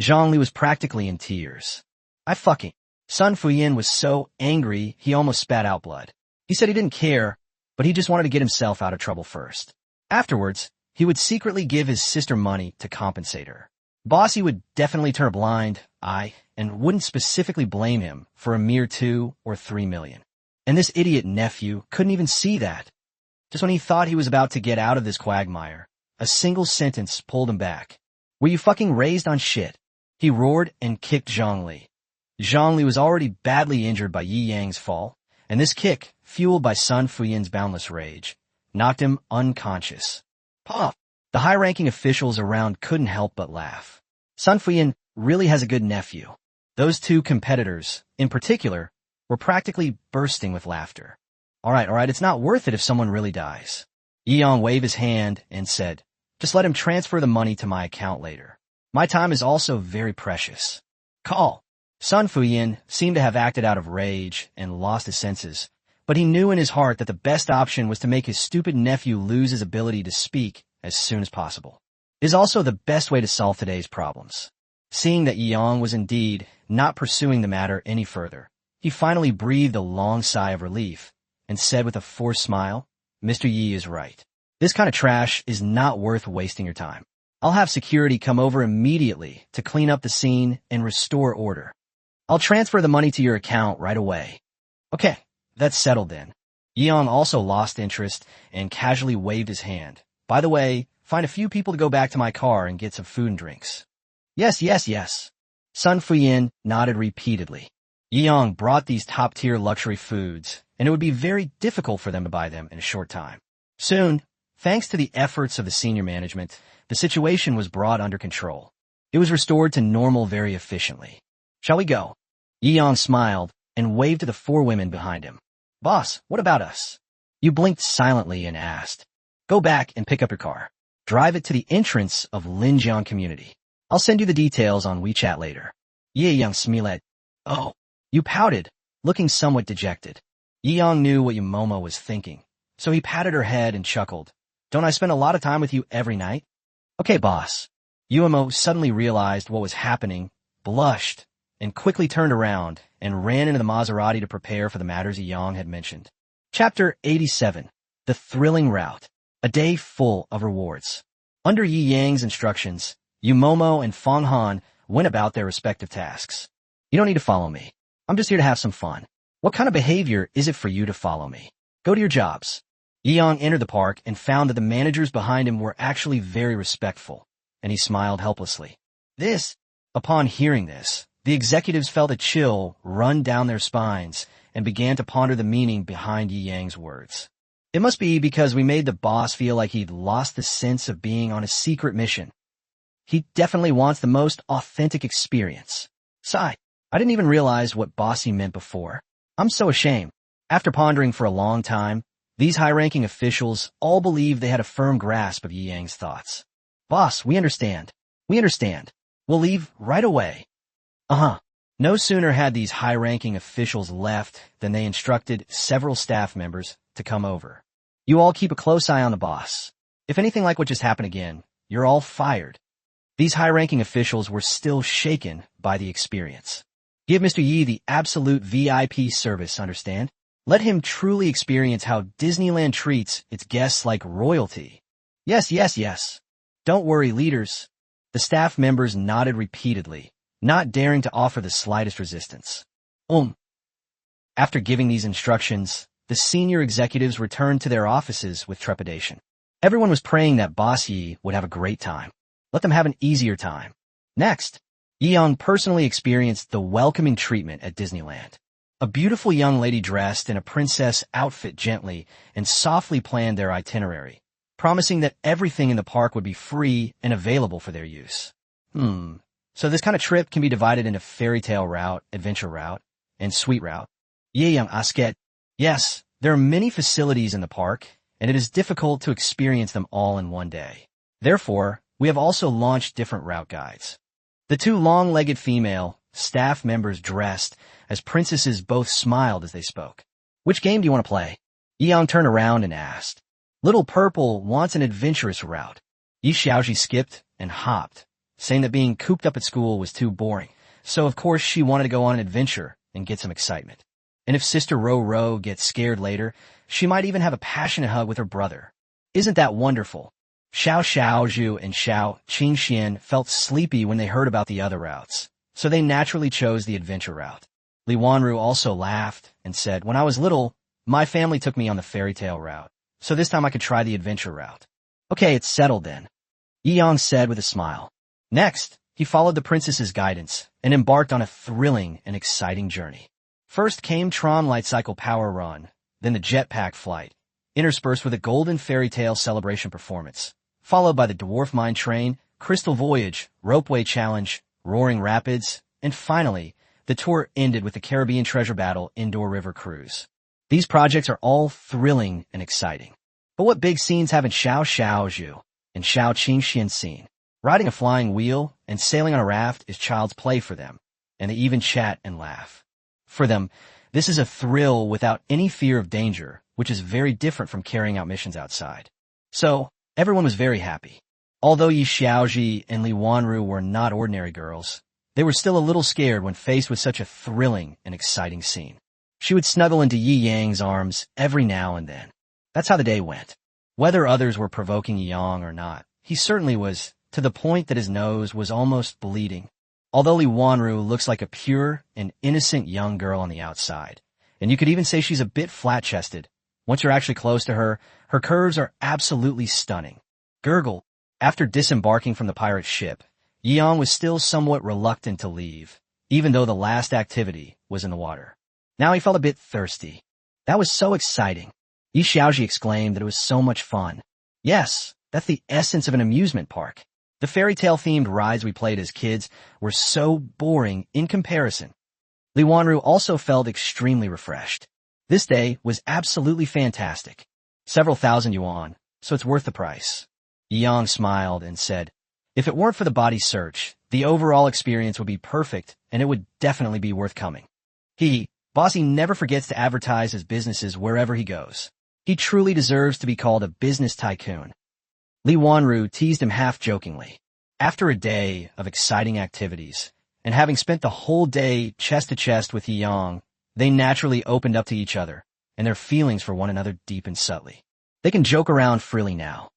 Zhongli was practically in tears. Sun Fuyin was so angry he almost spat out blood. He said he didn't care, but he just wanted to get himself out of trouble first. Afterwards, he would secretly give his sister money to compensate her. Bossy would definitely turn a blind eye and wouldn't specifically blame him for a mere 2 or 3 million. And this idiot nephew couldn't even see that. Just when he thought he was about to get out of this quagmire, a single sentence pulled him back. Were you fucking raised on shit? He roared and kicked Zhongli. Zhongli was already badly injured by Yi Yang's fall, and this kick, fueled by Sun Fuyin's boundless rage, knocked him unconscious. Pop! The high-ranking officials around couldn't help but laugh. Sun Fuyin really has a good nephew. Those two competitors, in particular, were practically bursting with laughter. All right, it's not worth it if someone really dies. Yiyang waved his hand and said, just let him transfer the money to my account later. My time is also very precious. Call. Sun Fuyin seemed to have acted out of rage and lost his senses, but he knew in his heart that the best option was to make his stupid nephew lose his ability to speak as soon as possible. It is also the best way to solve today's problems. Seeing that Yiyang was indeed not pursuing the matter any further, he finally breathed a long sigh of relief and said with a forced smile, Mr. Yi is right. This kind of trash is not worth wasting your time. I'll have security come over immediately to clean up the scene and restore order. I'll transfer the money to your account right away. Okay, that's settled then. Yiyang also lost interest and casually waved his hand. By the way, find a few people to go back to my car and get some food and drinks. Yes. Sun Fuyin nodded repeatedly. Yiyang brought these top-tier luxury foods, and it would be very difficult for them to buy them in a short time. Soon, thanks to the efforts of the senior management, the situation was brought under control. It was restored to normal very efficiently. Shall we go? Yiyang smiled and waved to the 4 women behind him. Boss, what about us? You blinked silently and asked. Go back and pick up your car. Drive it to the entrance of Linjiang Community. I'll send you the details on WeChat later. Yiyang smiled. Oh, you pouted, looking somewhat dejected. Yiyang knew what Yumomo was thinking, so he patted her head and chuckled. Don't I spend a lot of time with you every night? Okay, boss. Yumomo suddenly realized what was happening, blushed, and quickly turned around and ran into the Maserati to prepare for the matters Yiyang had mentioned. Chapter 87. The Thrilling Route. A day full of rewards. Under Yi Yang's instructions, Yumomo and Feng Han went about their respective tasks. You don't need to follow me. I'm just here to have some fun. What kind of behavior is it for you to follow me? Go to your jobs. Yiyang entered the park and found that the managers behind him were actually very respectful, and he smiled helplessly. Upon hearing this, the executives felt a chill run down their spines and began to ponder the meaning behind Yi Yang's words. It must be because we made the boss feel like he'd lost the sense of being on a secret mission. He definitely wants the most authentic experience. Sigh. I didn't even realize what bossy meant before. I'm so ashamed. After pondering for a long time, these high-ranking officials all believed they had a firm grasp of Yi Yang's thoughts. Boss, we understand. We'll leave right away. No sooner had these high-ranking officials left than they instructed several staff members to come over. You all keep a close eye on the boss. If anything like what just happened again, you're all fired. These high-ranking officials were still shaken by the experience. Give Mr. Yi the absolute VIP service, understand? Let him truly experience how Disneyland treats its guests like royalty. Yes, yes, yes. Don't worry, leaders. The staff members nodded repeatedly, not daring to offer the slightest resistance. After giving these instructions, the senior executives returned to their offices with trepidation. Everyone was praying that Boss Yi would have a great time. Let them have an easier time. Next, Yi-young personally experienced the welcoming treatment at Disneyland. A beautiful young lady dressed in a princess outfit gently and softly planned their itinerary, promising that everything in the park would be free and available for their use. So this kind of trip can be divided into fairy tale route, adventure route, and sweet route. Yi-young asket. Yes, there are many facilities in the park, and it is difficult to experience them all in one day. Therefore, we have also launched different route guides. The two long-legged female staff members dressed as princesses both smiled as they spoke. Which game do you want to play? Yi-young turned around and asked. Little Purple wants an adventurous route. Yi Xiaoji skipped and hopped, saying that being cooped up at school was too boring, so of course she wanted to go on an adventure and get some excitement. And if Sister Ro gets scared later, she might even have a passionate hug with her brother. Isn't that wonderful? Xiao Xiaozhu and Xiao Qingxian felt sleepy when they heard about the other routes, so they naturally chose the adventure route. Li Wanru also laughed and said, when I was little, my family took me on the fairy tale route, so this time I could try the adventure route. Okay, it's settled then, Yi-young said with a smile. Next, he followed the princess's guidance and embarked on a thrilling and exciting journey. First came Tron Light Cycle Power Run, then the jetpack flight, interspersed with a golden fairy tale celebration performance, followed by the Dwarf Mine Train, Crystal Voyage, Ropeway Challenge, Roaring Rapids, and finally, the tour ended with the Caribbean Treasure Battle Indoor River Cruise. These projects are all thrilling and exciting. But what big scenes haven't Xiao Xiaozhu and Xiao Qingxian seen? Riding a flying wheel and sailing on a raft is child's play for them, and they even chat and laugh. For them, this is a thrill without any fear of danger, which is very different from carrying out missions outside. So, everyone was very happy. Although Yi Xiaoji and Li Wanru were not ordinary girls, they were still a little scared when faced with such a thrilling and exciting scene. She would snuggle into Yi Yang's arms every now and then. That's how the day went. Whether others were provoking Yi-young or not, he certainly was, to the point that his nose was almost bleeding. Although Li Wanru looks like a pure and innocent young girl on the outside, and you could even say she's a bit flat-chested, once you're actually close to her, her curves are absolutely stunning. Gurgle. After disembarking from the pirate ship, Yi-young was still somewhat reluctant to leave, even though the last activity was in the water. Now he felt a bit thirsty. That was so exciting. Yi Xiaoji exclaimed that it was so much fun. Yes, that's the essence of an amusement park. The fairy tale-themed rides we played as kids were so boring in comparison. Li Wanru also felt extremely refreshed. This day was absolutely fantastic. Several thousand yuan, so it's worth the price. Yi-young smiled and said, if it weren't for the body search, the overall experience would be perfect and it would definitely be worth coming. Bossy never forgets to advertise his businesses wherever he goes. He truly deserves to be called a business tycoon. Li Wanru teased him half-jokingly. After a day of exciting activities, and having spent the whole day chest-to-chest with Yi-young, they naturally opened up to each other, and their feelings for one another deepened subtly. They can joke around freely now.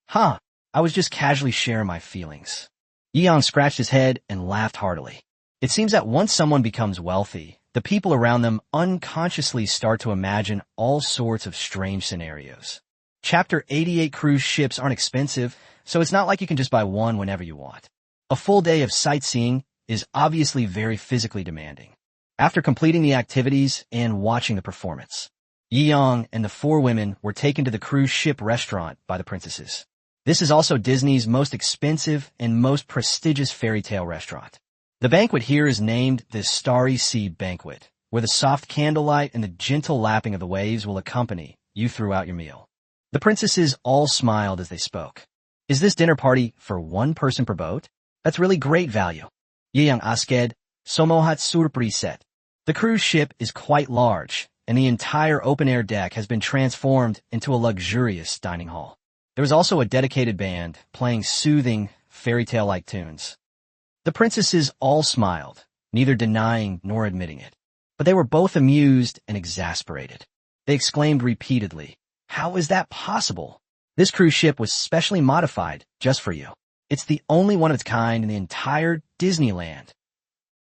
I was just casually sharing my feelings. Yi-young scratched his head and laughed heartily. It seems that once someone becomes wealthy, the people around them unconsciously start to imagine all sorts of strange scenarios. Chapter 88 cruise ships aren't expensive, so it's not like you can just buy one whenever you want. A full day of sightseeing is obviously very physically demanding. After completing the activities and watching the performance, Yi-young and the four women were taken to the cruise ship restaurant by the princesses. This is also Disney's most expensive and most prestigious fairy tale restaurant. The banquet here is named the Starry Sea Banquet, where the soft candlelight and the gentle lapping of the waves will accompany you throughout your meal. The princesses all smiled as they spoke. Is this dinner party for one person per boat? That's really great value. Yi-young asked, Somohat surpriset. The cruise ship is quite large, and the entire open-air deck has been transformed into a luxurious dining hall. There is also a dedicated band playing soothing, fairy tale-like tunes. The princesses all smiled, neither denying nor admitting it. But they were both amused and exasperated. They exclaimed repeatedly, "How is that possible? This cruise ship was specially modified just for you. It's the only one of its kind in the entire Disneyland."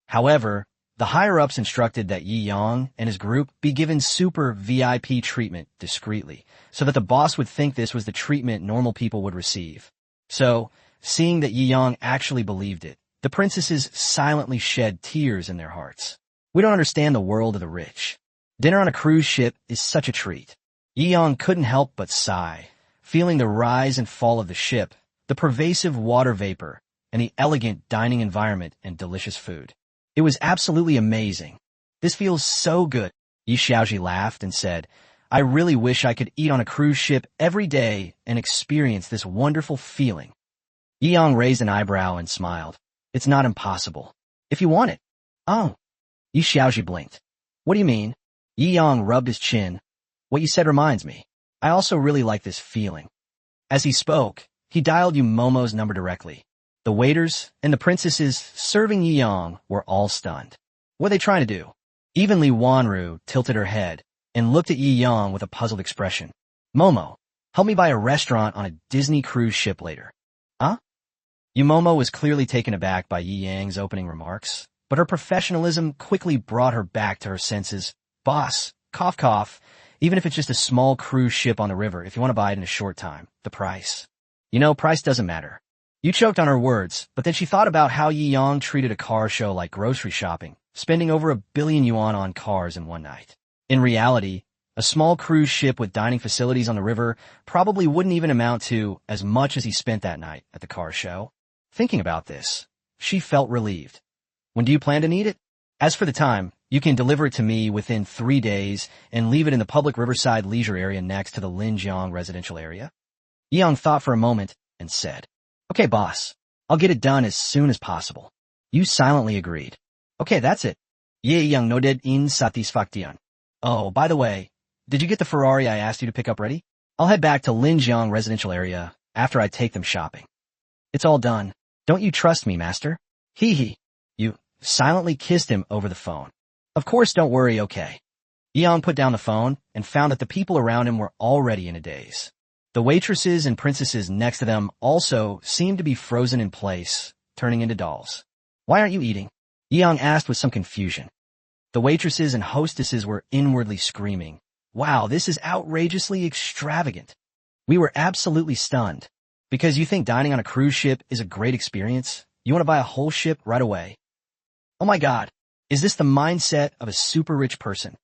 However, the higher-ups instructed that Yi Yang and his group be given super VIP treatment discreetly, so that the boss would think this was the treatment normal people would receive. So, seeing that Yi Yang actually believed it, the princesses silently shed tears in their hearts. We don't understand the world of the rich. Dinner on a cruise ship is such a treat. Yi Yang couldn't help but sigh, feeling the rise and fall of the ship, the pervasive water vapor, and the elegant dining environment and delicious food. It was absolutely amazing. "This feels so good." Yi Xiaoji laughed and said, "I really wish I could eat on a cruise ship every day and experience this wonderful feeling." Yi Yang raised an eyebrow and smiled. "It's not impossible. If you want it." "Oh." Yi Xiaoji blinked. "What do you mean?" Yi Yang rubbed his chin. "What you said reminds me. I also really like this feeling." As he spoke, he dialed Yu Momo's number directly. The waiters and the princesses serving Yi Yang were all stunned. What are they trying to do? Even Li Wanru tilted her head and looked at Yi Yang with a puzzled expression. "Momo, help me buy a restaurant on a Disney cruise ship later." "Huh?" Yu Momo was clearly taken aback by Yi Yang's opening remarks, but her professionalism quickly brought her back to her senses. "Boss, cough cough, even if it's just a small cruise ship on the river, if you want to buy it in a short time, the price." Price doesn't matter." You choked on her words, but then she thought about how Yi Yang treated a car show like grocery shopping, spending over 1 billion yuan on cars in one night. In reality, a small cruise ship with dining facilities on the river probably wouldn't even amount to as much as he spent that night at the car show. Thinking about this, she felt relieved. "When do you plan to need it?" "As for the time, you can deliver it to me within 3 days and leave it in the public riverside leisure area next to the Linjiang residential area." Yi Yang thought for a moment and said, "Okay, boss. I'll get it done as soon as possible." Yu silently agreed. "Okay, that's it." Yi Yang nodded in satisfaction. "Oh, by the way, did you get the Ferrari I asked you to pick up ready? I'll head back to Linjiang residential area after I take them shopping." "It's all done. Don't you trust me, master?" "Hee hee." Yu silently kissed him over the phone. "Of course, don't worry, okay." Yi Yang put down the phone and found that the people around him were already in a daze. The waitresses and princesses next to them also seemed to be frozen in place, turning into dolls. "Why aren't you eating?" Yi Yang asked with some confusion. The waitresses and hostesses were inwardly screaming, "Wow, this is outrageously extravagant." We were absolutely stunned. "Because you think dining on a cruise ship is a great experience, you want to buy a whole ship right away?" Oh my god, is this the mindset of a super rich person?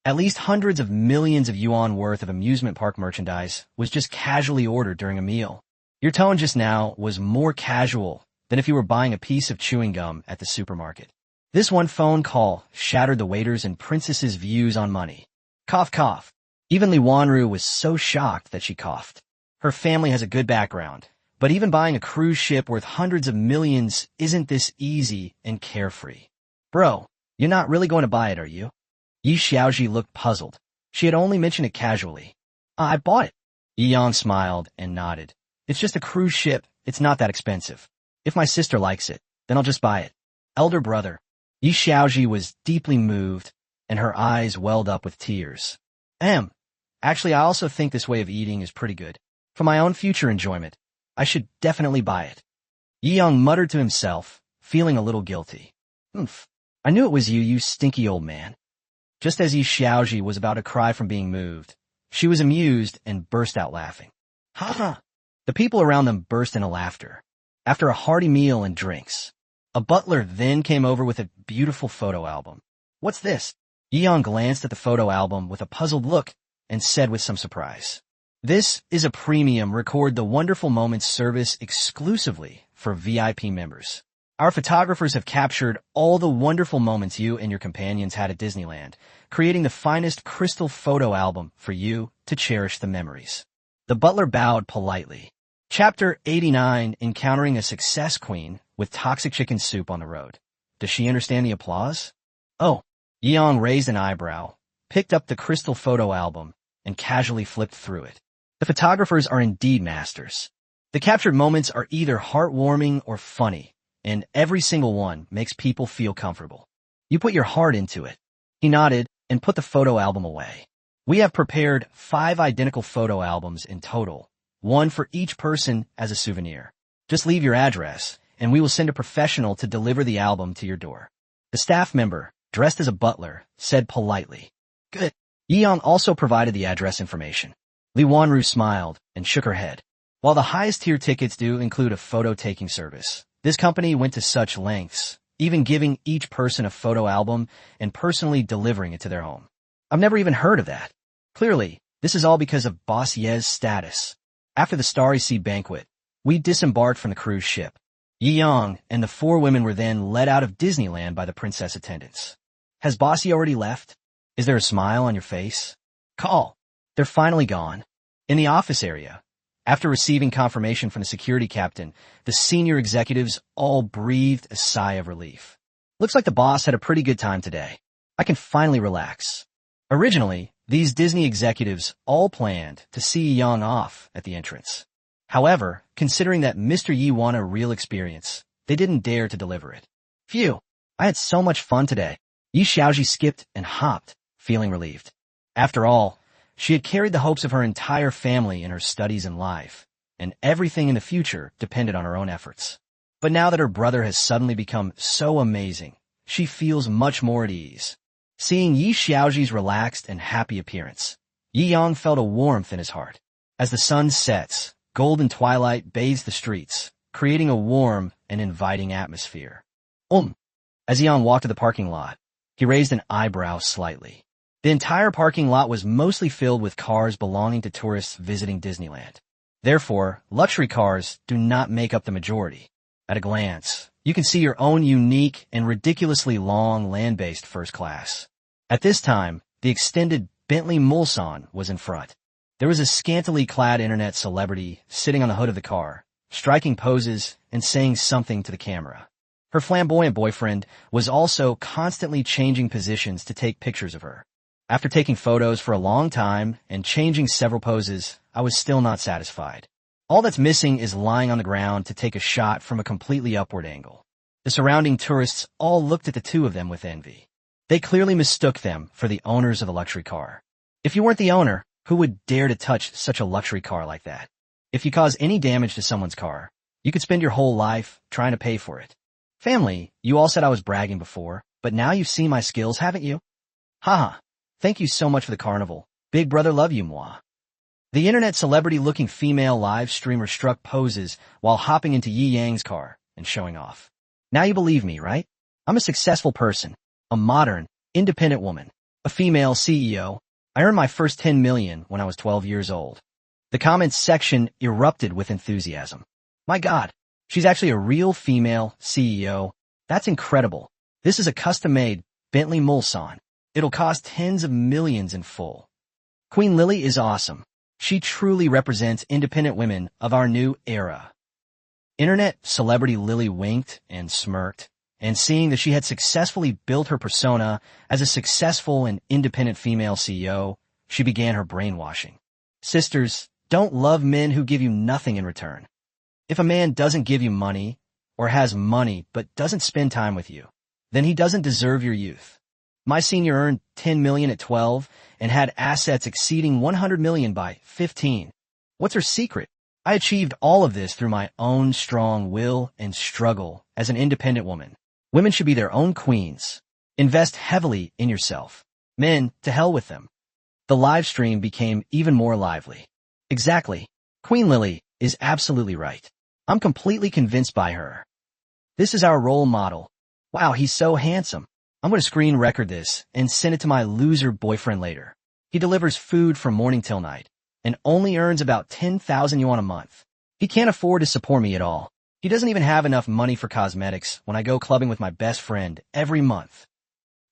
At least hundreds of millions of yuan worth of amusement park merchandise was just casually ordered during a meal. Your tone just now was more casual than if you were buying a piece of chewing gum at the supermarket. This one phone call shattered the waiters and princesses' views on money. Cough cough. Even Li Wanru was so shocked that she coughed. Her family has a good background, but even buying a cruise ship worth hundreds of millions isn't this easy and carefree. Bro, you're not really going to buy it, are you? Yi Xiaoji looked puzzled. She had only mentioned it casually. I bought it. Yi Yang smiled and nodded. It's just a cruise ship. It's not that expensive. If my sister likes it, then I'll just buy it. Elder brother. Yi Xiaoji was deeply moved, and her eyes welled up with tears. Actually, I also think this way of eating is pretty good. For my own future enjoyment, I should definitely buy it. Yi Yang muttered to himself, feeling a little guilty. I knew it was you, you stinky old man. Just as Yi Xiaoji was about to cry from being moved, she was amused and burst out laughing. Ha ha! The people around them burst into laughter. After a hearty meal and drinks, a butler then came over with a beautiful photo album. What's this? Yi Yang glanced at the photo album with a puzzled look and said with some surprise. This is a premium record the wonderful moments service exclusively for VIP members. Our photographers have captured all the wonderful moments you and your companions had at Disneyland, creating the finest crystal photo album for you to cherish the memories. The butler bowed politely. Chapter 89, Encountering a Success Queen with Toxic Chicken Soup on the Road. Does she understand the applause? Oh, Yi Yang raised an eyebrow, picked up the crystal photo album, and casually flipped through it. The photographers are indeed masters. The captured moments are either heartwarming or funny, and every single one makes people feel comfortable. You put your heart into it. He nodded and put the photo album away. We have prepared 5 identical photo albums in total, one for each person as a souvenir. Just leave your address, and we will send a professional to deliver the album to your door. The staff member, dressed as a butler, said politely. Good. Yi Yang also provided the address information. Li Wanru smiled and shook her head. While the highest tier tickets do include a photo-taking service, this company went to such lengths, even giving each person a photo album and personally delivering it to their home. I've never even heard of that. Clearly, this is all because of Boss Ye's status. After the Starry Sea banquet, we disembarked from the cruise ship. Yi Yang and the 4 women were then led out of Disneyland by the princess attendants. Has Bossy already left? Is there a smile on your face? Call. They're finally gone. In the office area, after receiving confirmation from the security captain, the senior executives all breathed a sigh of relief. Looks like the boss had a pretty good time today. I can finally relax. Originally, these Disney executives all planned to see Yi Yang off at the entrance. However, considering that Mr. Yi wanted a real experience, they didn't dare to deliver it. Phew, I had so much fun today. Yi Xiaoji skipped and hopped, feeling relieved. After all, she had carried the hopes of her entire family in her studies and life, and everything in the future depended on her own efforts. But now that her brother has suddenly become so amazing, she feels much more at ease. Seeing Yi Xiaoji's relaxed and happy appearance, Yi Yang felt a warmth in his heart. As the sun sets, golden twilight bathes the streets, creating a warm and inviting atmosphere. As Yi Yang walked to the parking lot, he raised an eyebrow slightly. The entire parking lot was mostly filled with cars belonging to tourists visiting Disneyland. Therefore, luxury cars do not make up the majority. At a glance, you can see your own unique and ridiculously long land-based first class. At this time, the extended Bentley Mulsanne was in front. There was a scantily clad internet celebrity sitting on the hood of the car, striking poses and saying something to the camera. Her flamboyant boyfriend was also constantly changing positions to take pictures of her. After taking photos for a long time and changing several poses, I was still not satisfied. All that's missing is lying on the ground to take a shot from a completely upward angle. The surrounding tourists all looked at the two of them with envy. They clearly mistook them for the owners of the luxury car. If you weren't the owner, who would dare to touch such a luxury car like that? If you cause any damage to someone's car, you could spend your whole life trying to pay for it. Family, you all said I was bragging before, but now you've seen my skills, haven't you? Haha. Thank you so much for the carnival. Big brother love you, moi. The internet celebrity-looking female live streamer struck poses while hopping into Yi Yang's car and showing off. Now you believe me, right? I'm a successful person, a modern, independent woman, a female CEO. I earned my first 10 million when I was 12 years old. The comments section erupted with enthusiasm. My God, she's actually a real female CEO. That's incredible. This is a custom-made Bentley Mulsanne. It'll cost tens of millions in full. Queen Lily is awesome. She truly represents independent women of our new era. Internet celebrity Lily winked and smirked, and seeing that she had successfully built her persona as a successful and independent female CEO, she began her brainwashing. Sisters, don't love men who give you nothing in return. If a man doesn't give you money, or has money but doesn't spend time with you, then he doesn't deserve your youth. My senior earned 10 million at 12 and had assets exceeding 100 million by 15. What's her secret? I achieved all of this through my own strong will and struggle as an independent woman. Women should be their own queens. Invest heavily in yourself. Men, to hell with them. The live stream became even more lively. Exactly. Queen Lily is absolutely right. I'm completely convinced by her. This is our role model. Wow, he's so handsome. I'm going to screen record this and send it to my loser boyfriend later. He delivers food from morning till night and only earns about 10,000 yuan a month. He can't afford to support me at all. He doesn't even have enough money for cosmetics when I go clubbing with my best friend every month.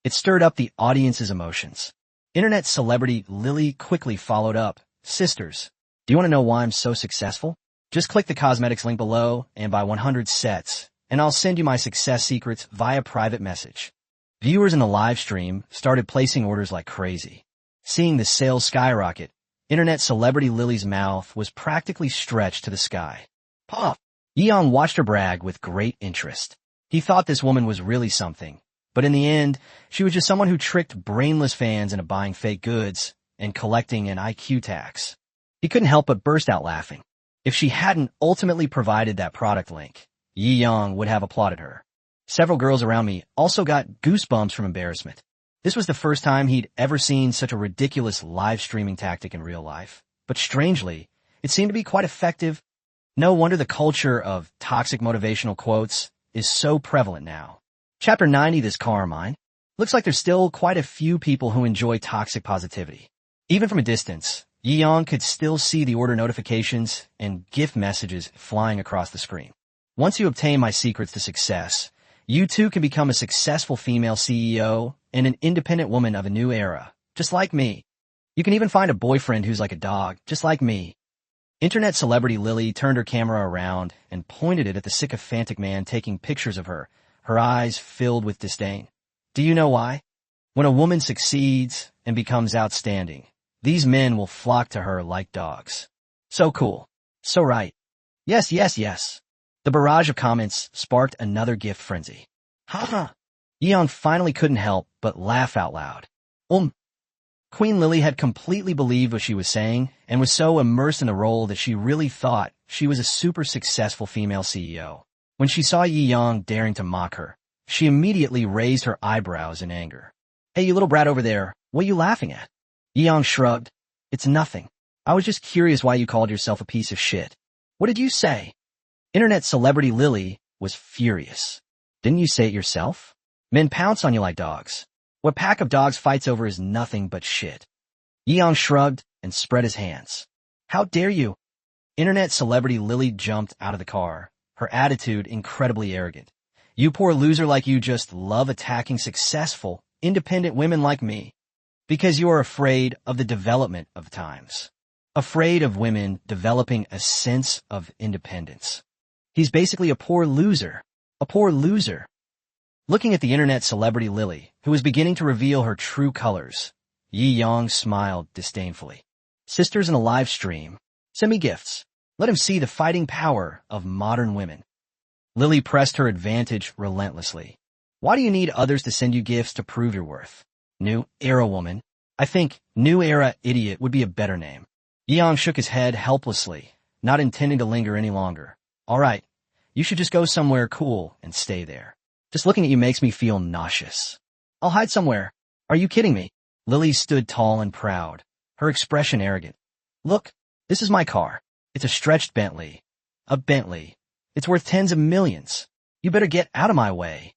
It stirred up the audience's emotions. Internet celebrity Lily quickly followed up. Sisters, do you want to know why I'm so successful? Just click the cosmetics link below and buy 100 sets, and I'll send you my success secrets via private message. Viewers in the live stream started placing orders like crazy. Seeing the sales skyrocket, internet celebrity Lily's mouth was practically stretched to the sky. Puff. Yeong watched her brag with great interest. He thought this woman was really something, but in the end, she was just someone who tricked brainless fans into buying fake goods and collecting an IQ tax. He couldn't help but burst out laughing. If she hadn't ultimately provided that product link, Yeong would have applauded her. Several girls around me also got goosebumps from embarrassment. This was the first time he'd ever seen such a ridiculous live streaming tactic in real life. But strangely, it seemed to be quite effective. No wonder the culture of toxic motivational quotes is so prevalent now. Chapter 90, This Car of Mine. Looks like there's still quite a few people who enjoy toxic positivity. Even from a distance, Yeong could still see the order notifications and gift messages flying across the screen. Once you obtain my secrets to success, you too can become a successful female CEO and an independent woman of a new era, just like me. You can even find a boyfriend who's like a dog, just like me. Internet celebrity Lily turned her camera around and pointed it at the sycophantic man taking pictures of her, her eyes filled with disdain. Do you know why? When a woman succeeds and becomes outstanding, these men will flock to her like dogs. So cool. So right. Yes, yes, yes. The barrage of comments sparked another gift frenzy. Haha. Yeong finally couldn't help but laugh out loud. Queen Lily had completely believed what she was saying and was so immersed in the role that she really thought she was a super successful female CEO. When she saw Yeong daring to mock her, she immediately raised her eyebrows in anger. Hey, you little brat over there, what are you laughing at? Yeong shrugged. It's nothing. I was just curious why you called yourself a piece of shit. What did you say? Internet celebrity Lily was furious. Didn't you say it yourself? Men pounce on you like dogs. What pack of dogs fights over is nothing but shit. Yeong shrugged and spread his hands. How dare you? Internet celebrity Lily jumped out of the car, her attitude incredibly arrogant. You poor loser, like you just love attacking successful, independent women like me. Because you are afraid of the development of times. Afraid of women developing a sense of independence. He's basically a poor loser. A poor loser. Looking at the internet celebrity Lily, who was beginning to reveal her true colors, Yeong smiled disdainfully. Sisters in a live stream, send me gifts. Let him see the fighting power of modern women. Lily pressed her advantage relentlessly. Why do you need others to send you gifts to prove your worth? New era woman. I think new era idiot would be a better name. Yeong shook his head helplessly, not intending to linger any longer. All right, you should just go somewhere cool and stay there. Just looking at you makes me feel nauseous. I'll hide somewhere. Are you kidding me? Lily stood tall and proud, her expression arrogant. Look, this is my car. It's a stretched Bentley. A Bentley. It's worth tens of millions. You better get out of my way.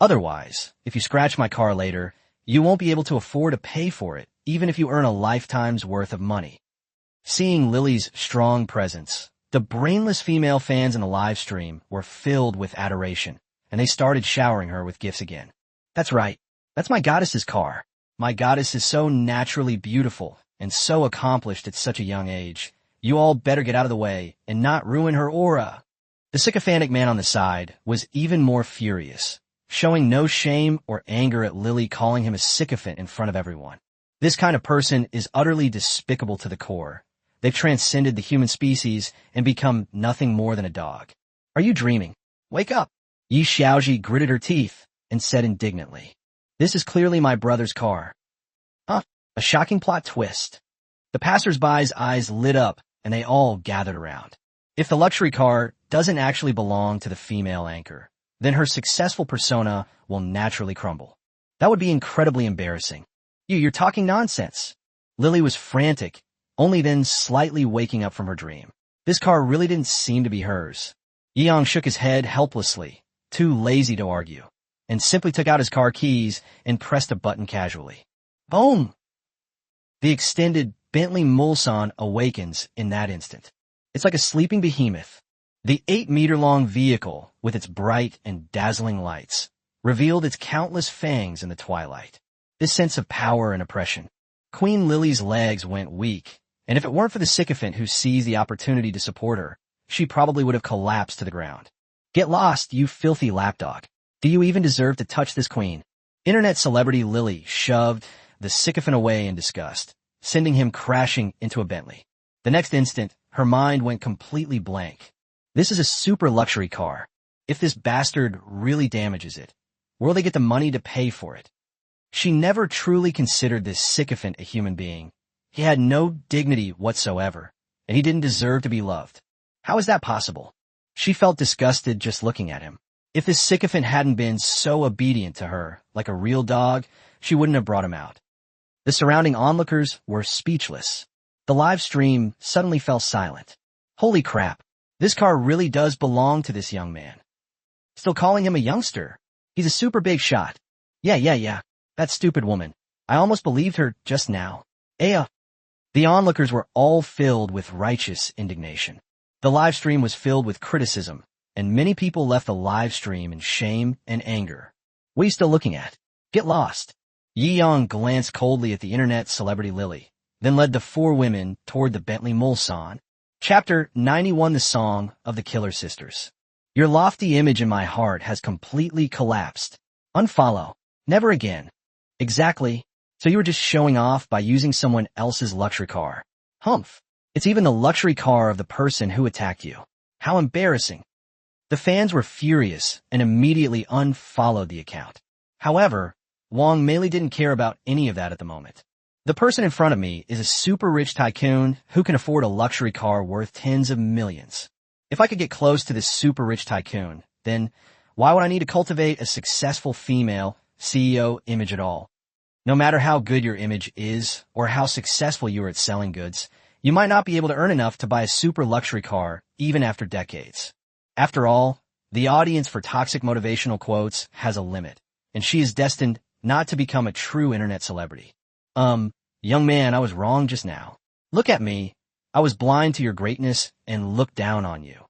Otherwise, if you scratch my car later, you won't be able to afford to pay for it, even if you earn a lifetime's worth of money. Seeing Lily's strong presence, the brainless female fans in the live stream were filled with adoration, and they started showering her with gifts again. That's right. That's my goddess's car. My goddess is so naturally beautiful and so accomplished at such a young age. You all better get out of the way and not ruin her aura. The sycophantic man on the side was even more furious, showing no shame or anger at Lily calling him a sycophant in front of everyone. This kind of person is utterly despicable to the core. They've transcended the human species and become nothing more than a dog. Are you dreaming? Wake up! Yi Xiaoji gritted her teeth and said indignantly, This is clearly my brother's car. Huh? A shocking plot twist. The passers-by's eyes lit up and they all gathered around. If the luxury car doesn't actually belong to the female anchor, then her successful persona will naturally crumble. That would be incredibly embarrassing. You're talking nonsense. Lily was frantic, only then slightly waking up from her dream. This car really didn't seem to be hers. Yeong shook his head helplessly, too lazy to argue, and simply took out his car keys and pressed a button casually. Boom! The extended Bentley Mulsanne awakens in that instant. It's like a sleeping behemoth. The 8-meter-long vehicle, with its bright and dazzling lights, revealed its countless fangs in the twilight. This sense of power and oppression. Queen Lily's legs went weak, and if it weren't for the sycophant who seized the opportunity to support her, she probably would have collapsed to the ground. Get lost, you filthy lapdog. Do you even deserve to touch this queen? Internet celebrity Lily shoved the sycophant away in disgust, sending him crashing into a Bentley. The next instant, her mind went completely blank. This is a super luxury car. If this bastard really damages it, where'll they get the money to pay for it? She never truly considered this sycophant a human being. He had no dignity whatsoever, and he didn't deserve to be loved. How is that possible? She felt disgusted just looking at him. If this sycophant hadn't been so obedient to her, like a real dog, she wouldn't have brought him out. The surrounding onlookers were speechless. The live stream suddenly fell silent. Holy crap, this car really does belong to this young man. Still calling him a youngster. He's a super big shot. Yeah. That stupid woman. I almost believed her just now. The onlookers were all filled with righteous indignation. The live stream was filled with criticism, and many people left the live stream in shame and anger. What are you still looking at? Get lost. Yi Yang glanced coldly at the internet celebrity Lily, then led the four women toward the Bentley Mulsanne. Chapter 91, The Song of the Killer Sisters. Your lofty image in my heart has completely collapsed. Unfollow. Never again. Exactly. So you were just showing off by using someone else's luxury car. Humph. It's even the luxury car of the person who attacked you. How embarrassing. The fans were furious and immediately unfollowed the account. However, Wang Meili didn't care about any of that at the moment. The person in front of me is a super rich tycoon who can afford a luxury car worth tens of millions. If I could get close to this super rich tycoon, then why would I need to cultivate a successful female CEO image at all? No matter how good your image is or how successful you are at selling goods, you might not be able to earn enough to buy a super luxury car even after decades. After all, the audience for toxic motivational quotes has a limit, and she is destined not to become a true internet celebrity. Young man, I was wrong just now. Look at me. I was blind to your greatness and looked down on you.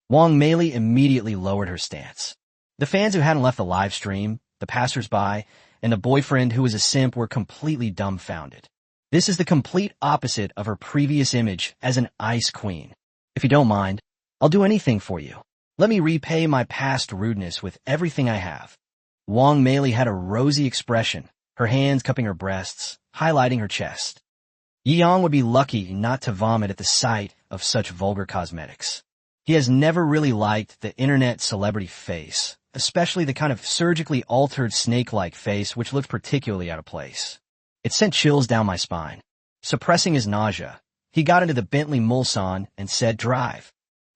Wang Meili immediately lowered her stance. The fans who hadn't left the live stream, the passersby, and the boyfriend who was a simp were completely dumbfounded. This is the complete opposite of her previous image as an ice queen. If you don't mind, I'll do anything for you. Let me repay my past rudeness with everything I have. Wang Meili had a rosy expression, her hands cupping her breasts, highlighting her chest. Yi Yang would be lucky not to vomit at the sight of such vulgar cosmetics. He has never really liked the internet celebrity face, especially the kind of surgically altered snake-like face which looked particularly out of place. It sent chills down my spine. Suppressing his nausea, he got into the Bentley Mulsanne and said, "Drive."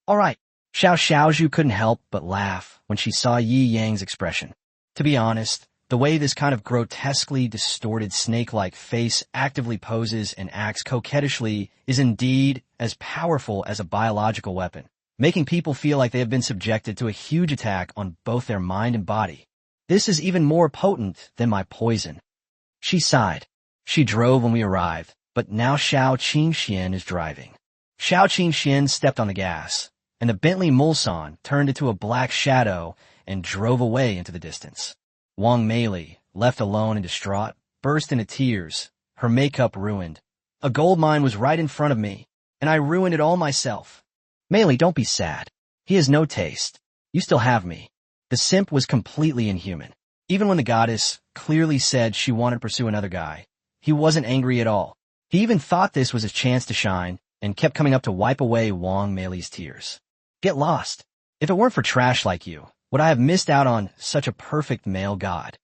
All right. Xiao Xiaozhu couldn't help but laugh when she saw Yi Yang's expression. To be honest, the way this kind of grotesquely distorted snake-like face actively poses and acts coquettishly is indeed as powerful as a biological weapon, making people feel like they have been subjected to a huge attack on both their mind and body. This is even more potent than my poison. She sighed. She drove when we arrived, but now Xiao Qingxian is driving. Xiao Qingxian stepped on the gas, and the Bentley Mulsanne turned into a black shadow and drove away into the distance. Wang Meili, left alone and distraught, burst into tears, her makeup ruined. A gold mine was right in front of me, and I ruined it all myself. Meili, don't be sad. He has no taste. You still have me. The simp was completely inhuman. Even when the goddess clearly said she wanted to pursue another guy, he wasn't angry at all. He even thought this was his chance to shine and kept coming up to wipe away Wang Meili's tears. Get lost. If it weren't for trash like you, would I have missed out on such a perfect male god?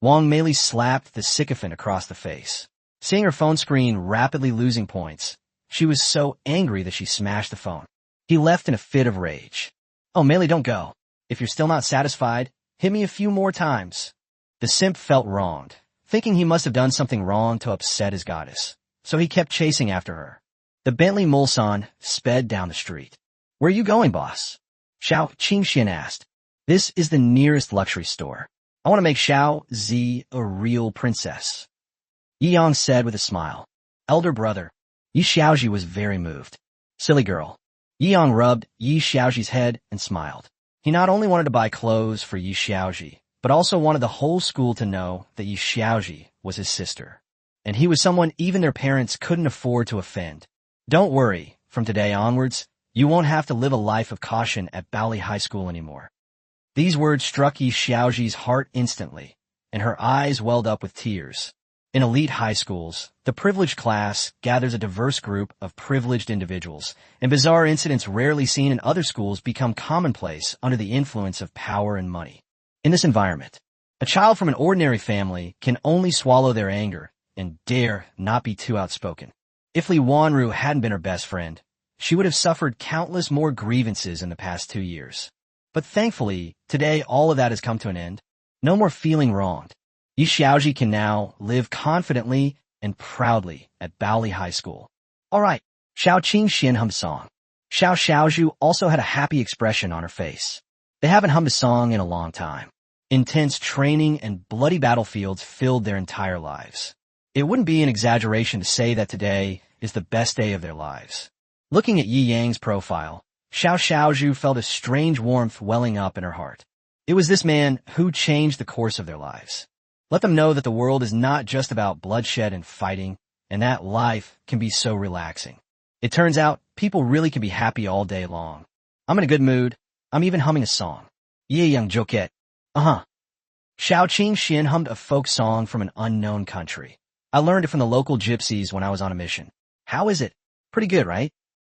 Wang Meili slapped the sycophant across the face. Seeing her phone screen rapidly losing points, she was so angry that she smashed the phone. He left in a fit of rage. Oh, Meili, don't go. If you're still not satisfied, hit me a few more times. The simp felt wronged, thinking he must have done something wrong to upset his goddess, so he kept chasing after her. The Bentley Mulsanne sped down the street. Where are you going, boss? Xiao Qingxian asked. This is the nearest luxury store. I want to make Xiao Zi a real princess. Yi Yang said with a smile. Elder brother. Yi Xiaozhi was very moved. Silly girl. Yi Yang rubbed Yi Xiaozhi's head and smiled. He not only wanted to buy clothes for Yi Xiaozhi, but also wanted the whole school to know that Yi Xiaozhi was his sister. And he was someone even their parents couldn't afford to offend. Don't worry, from today onwards, you won't have to live a life of caution at Baoli High School anymore. These words struck Yi Xiaozhi's heart instantly, and her eyes welled up with tears. In elite high schools, the privileged class gathers a diverse group of privileged individuals, and bizarre incidents rarely seen in other schools become commonplace under the influence of power and money. In this environment, a child from an ordinary family can only swallow their anger and dare not be too outspoken. If Li Wanru hadn't been her best friend, she would have suffered countless more grievances in the past 2 years. But thankfully, today all of that has come to an end. No more feeling wronged. Yi Xiaoji can now live confidently and proudly at Baoli High School. Alright, Xiao Qing Xian hummed a song. Xiao Xiaozhu also had a happy expression on her face. They haven't hummed a song in a long time. Intense training and bloody battlefields filled their entire lives. It wouldn't be an exaggeration to say that today is the best day of their lives. Looking at Yi Yang's profile, Xiao Xiaozhu felt a strange warmth welling up in her heart. It was this man who changed the course of their lives. Let them know that the world is not just about bloodshed and fighting, and that life can be so relaxing. It turns out people really can be happy all day long. I'm in a good mood. I'm even humming a song. Ye Yang Joket. Xiao Qing Xian hummed a folk song from an unknown country. I learned it from the local gypsies when I was on a mission. How is it? Pretty good, right?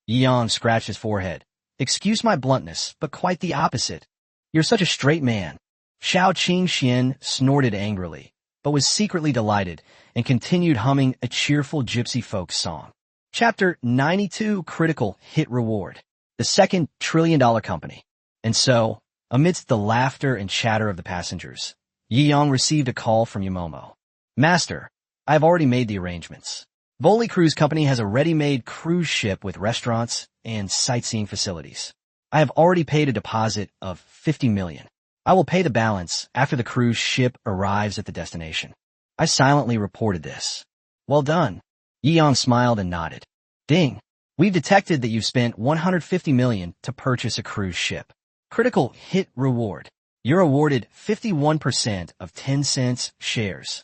Yi Yang scratched his forehead. Excuse my bluntness, but quite the opposite. You're such a straight man. Xiao Qing Xian snorted angrily, but was secretly delighted and continued humming a cheerful gypsy folk song. Chapter 92 Critical Hit Reward. The second trillion-dollar company. And so, amidst the laughter and chatter of the passengers, Yi Yang received a call from Yamomo. Master, I have already made the arrangements. Boli Cruise Company has a ready-made cruise ship with restaurants and sightseeing facilities. I have already paid a deposit of 50 million. I will pay the balance after the cruise ship arrives at the destination. I silently reported this. Well done. Yi Yang smiled and nodded. Ding. We've detected that you've spent 150 million to purchase a cruise ship. Critical hit reward. You're awarded 51% of Tencent's shares.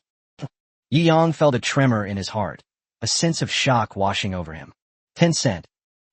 Yi Yang felt a tremor in his heart, a sense of shock washing over him. Tencent.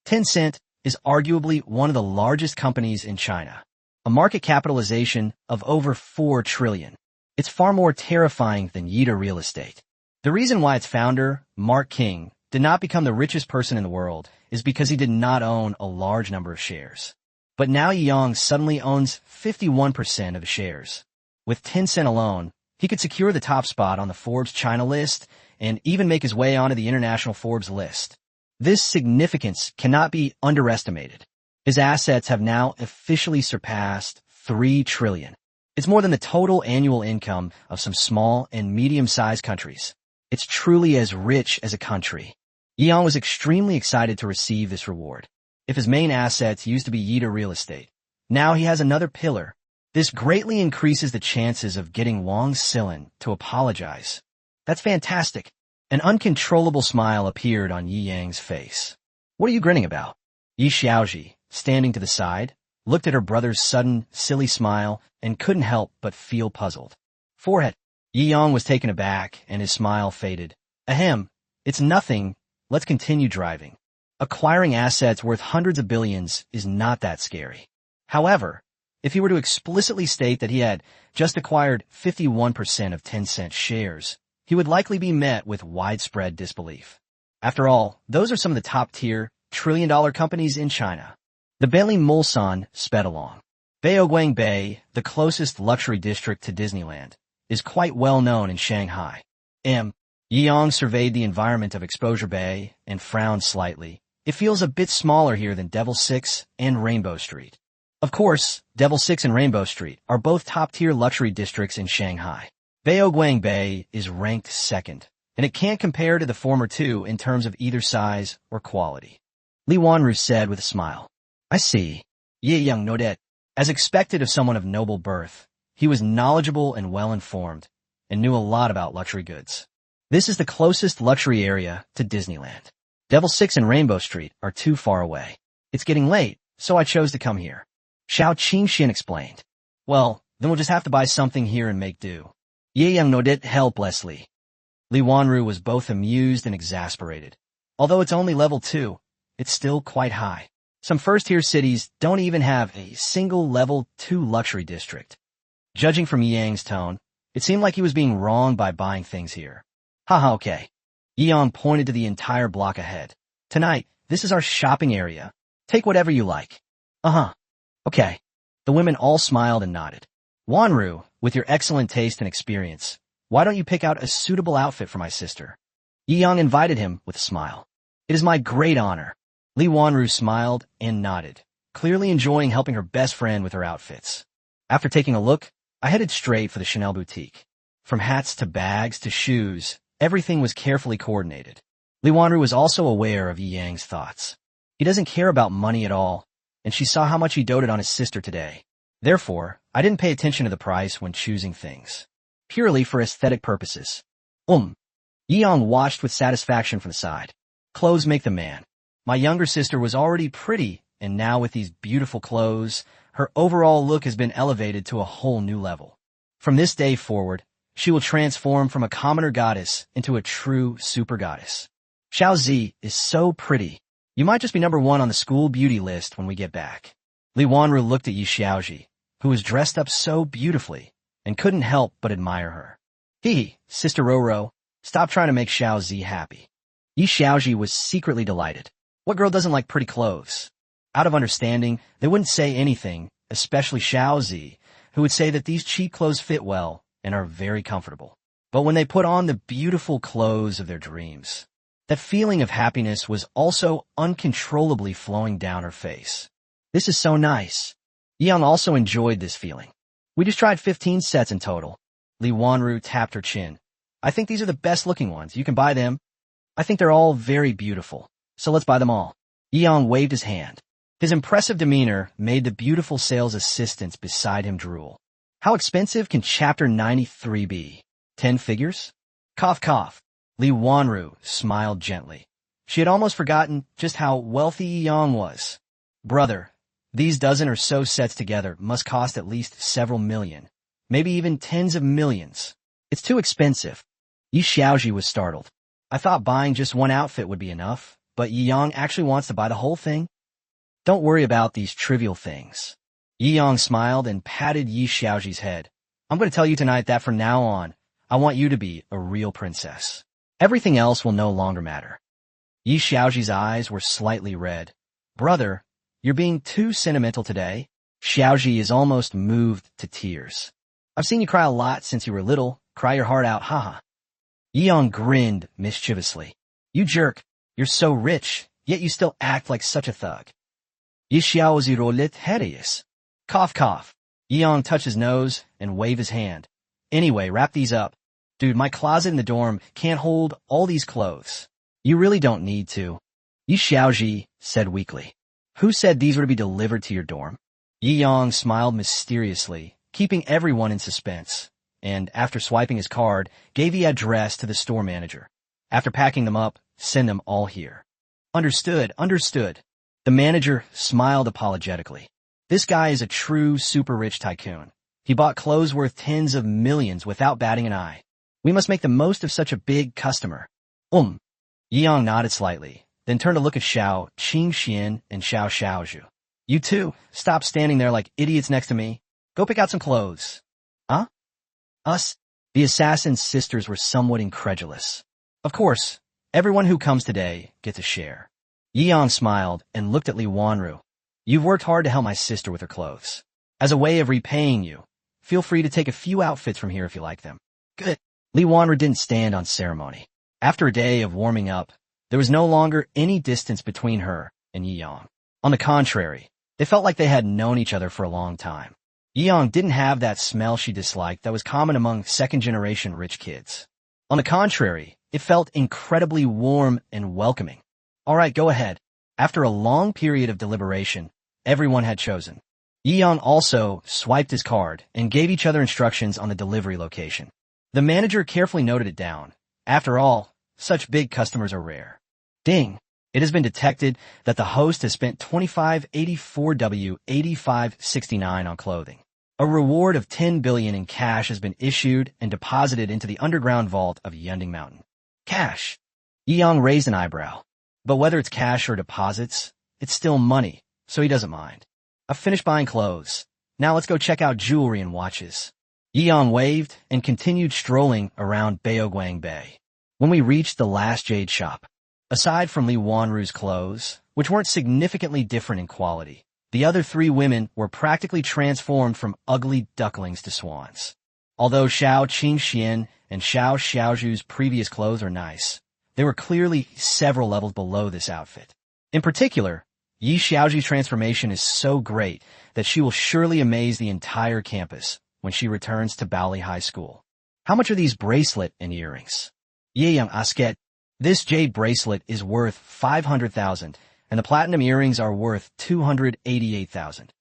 Tencent is arguably one of the largest companies in China. A market capitalization of over 4 trillion. It's far more terrifying than Yida Real Estate. The reason why its founder, Mark King, did not become the richest person in the world is because he did not own a large number of shares. But now Yi Yang suddenly owns 51% of the shares. With Tencent alone, he could secure the top spot on the Forbes China list and even make his way onto the international Forbes list. This significance cannot be underestimated. His assets have now officially surpassed 3 trillion. It's more than the total annual income of some small and medium-sized countries. It's truly as rich as a country. Yi Yang was extremely excited to receive this reward. If his main assets used to be Yida Real Estate, now he has another pillar. This greatly increases the chances of getting Wang Silin to apologize. That's fantastic. An uncontrollable smile appeared on Yi Yang's face. What are you grinning about? Yi Xiaoji, standing to the side, looked at her brother's sudden, silly smile and couldn't help but feel puzzled. Forehead. Yi Yang was taken aback and his smile faded. Ahem, it's nothing. Let's continue driving. Acquiring assets worth hundreds of billions is not that scary. However, if he were to explicitly state that he had just acquired 51% of Tencent shares, he would likely be met with widespread disbelief. After all, those are some of the top-tier, trillion-dollar companies in China. The Bentley Mulsanne sped along. Baoguang Bay, the closest luxury district to Disneyland, is quite well known in Shanghai. Yi Yang surveyed the environment of Exposure Bay and frowned slightly. It feels a bit smaller here than Devil 6 and Rainbow Street. Of course, Devil 6 and Rainbow Street are both top-tier luxury districts in Shanghai. Baoguang Bay is ranked second, and it can't compare to the former two in terms of either size or quality. Li Wanru said with a smile. I see. Ye Yang nodded. As expected of someone of noble birth, he was knowledgeable and well-informed, and knew a lot about luxury goods. This is the closest luxury area to Disneyland. Devil 6 and Rainbow Street are too far away. It's getting late, so I chose to come here. Xiao Qingxian explained. Well, then we'll just have to buy something here and make do. Ye Yang nodded helplessly. Li Wanru was both amused and exasperated. Although it's only level 2, it's still quite high. Some first-tier cities don't even have a single level 2 luxury district. Judging from Yi Yang's tone, it seemed like he was being wronged by buying things here. Haha, okay. Yeong pointed to the entire block ahead. Tonight, this is our shopping area. Take whatever you like. Uh-huh. Okay. The women all smiled and nodded. Wanru, with your excellent taste and experience, why don't you pick out a suitable outfit for my sister? Yeong invited him with a smile. It is my great honor. Lee Wanru smiled and nodded, clearly enjoying helping her best friend with her outfits. After taking a look, I headed straight for the Chanel boutique. From hats to bags to shoes, everything was carefully coordinated. Lee Wanru was also aware of Yi Yang's thoughts. He doesn't care about money at all, and she saw how much he doted on his sister today. Therefore, I didn't pay attention to the price when choosing things. Purely for aesthetic purposes. Yeong watched with satisfaction from the side. Clothes make the man. My younger sister was already pretty, and now with these beautiful clothes, her overall look has been elevated to a whole new level. From this day forward, she will transform from a commoner goddess into a true super goddess. Xiaozi is so pretty. You might just be #1 on the school beauty list when we get back. Li Wanru looked at Yi Xiaoji, who was dressed up so beautifully, and couldn't help but admire her. Sister Roro, stop trying to make Xiaozi happy. Yi Xiaoji was secretly delighted. What girl doesn't like pretty clothes? Out of understanding, they wouldn't say anything, especially Xiaozi, who would say that these cheap clothes fit well and are very comfortable. But when they put on the beautiful clothes of their dreams, that feeling of happiness was also uncontrollably flowing down her face. This is so nice. Yeong also enjoyed this feeling. We just tried 15 sets in total. Li Wanru tapped her chin. I think these are the best looking ones. You can buy them. I think they're all very beautiful. So let's buy them all. Yeong waved his hand. His impressive demeanor made the beautiful sales assistants beside him drool. How expensive can Chapter 93 be? 10 figures? Cough cough. Li Wanru smiled gently. She had almost forgotten just how wealthy Yeong was. Brother, these dozen or so sets together must cost at least several million, maybe even tens of millions. It's too expensive. Yi Xiaoji was startled. I thought buying just one outfit would be enough, but Yeong actually wants to buy the whole thing? Don't worry about these trivial things. Yeong smiled and patted Yi Xiaoji's head. I'm going to tell you tonight that from now on, I want you to be a real princess. Everything else will no longer matter. Yi Xiaoji's eyes were slightly red. Brother, you're being too sentimental today. Xiaoji is almost moved to tears. I've seen you cry a lot since you were little. Cry your heart out, haha. Yeong grinned mischievously. You jerk, you're so rich, yet you still act like such a thug. Yi Xiaozi rolit hideous. Cough cough. Yeong touched his nose and waved his hand. Anyway, wrap these up. Dude, my closet in the dorm can't hold all these clothes. You really don't need to. Yi Xiaoji said weakly. Who said these were to be delivered to your dorm? Yeong smiled mysteriously, keeping everyone in suspense, and after swiping his card, gave the address to the store manager. After packing them up, send them all here. Understood, understood. The manager smiled apologetically. This guy is a true super rich tycoon. He bought clothes worth tens of millions without batting an eye. We must make the most of such a big customer. Yeong nodded slightly, then turned to look at Xiao Qingxian and Xiao Xiaozhu. You two, stop standing there like idiots next to me. Go pick out some clothes. Huh? Us? The assassin's sisters were somewhat incredulous. Of course, everyone who comes today gets a share. Yeong smiled and looked at Li Wanru. You've worked hard to help my sister with her clothes. As a way of repaying you, feel free to take a few outfits from here if you like them. Good. Li Wanru didn't stand on ceremony. After a day of warming up, there was no longer any distance between her and Yeong. On the contrary, they felt like they had known each other for a long time. Yeong didn't have that smell she disliked that was common among second-generation rich kids. On the contrary, it felt incredibly warm and welcoming. All right, go ahead. After a long period of deliberation, everyone had chosen. Yeong also swiped his card and gave each other instructions on the delivery location. The manager carefully noted it down. After all, such big customers are rare. Ding! It has been detected that the host has spent 2584W8569 on clothing. A reward of 10 billion in cash has been issued and deposited into the underground vault of Yunding Mountain. Cash! Yeong raised an eyebrow. But whether it's cash or deposits, it's still money, so he doesn't mind. I've finished buying clothes. Now let's go check out jewelry and watches. Yeong waved and continued strolling around Beoguang Bay. When we reached the last jade shop, aside from Li Wanru's clothes, which weren't significantly different in quality, the other three women were practically transformed from ugly ducklings to swans. Although Xiao Qingxian and Xiao Xiaozhu's previous clothes are nice, they were clearly several levels below this outfit. In particular, Yi Xiaozhi's transformation is so great that she will surely amaze the entire campus when she returns to Baoli High School. How much are these bracelet and earrings? Ye Yang asket. This jade bracelet is worth 500,000, and the platinum earrings are worth 288,000.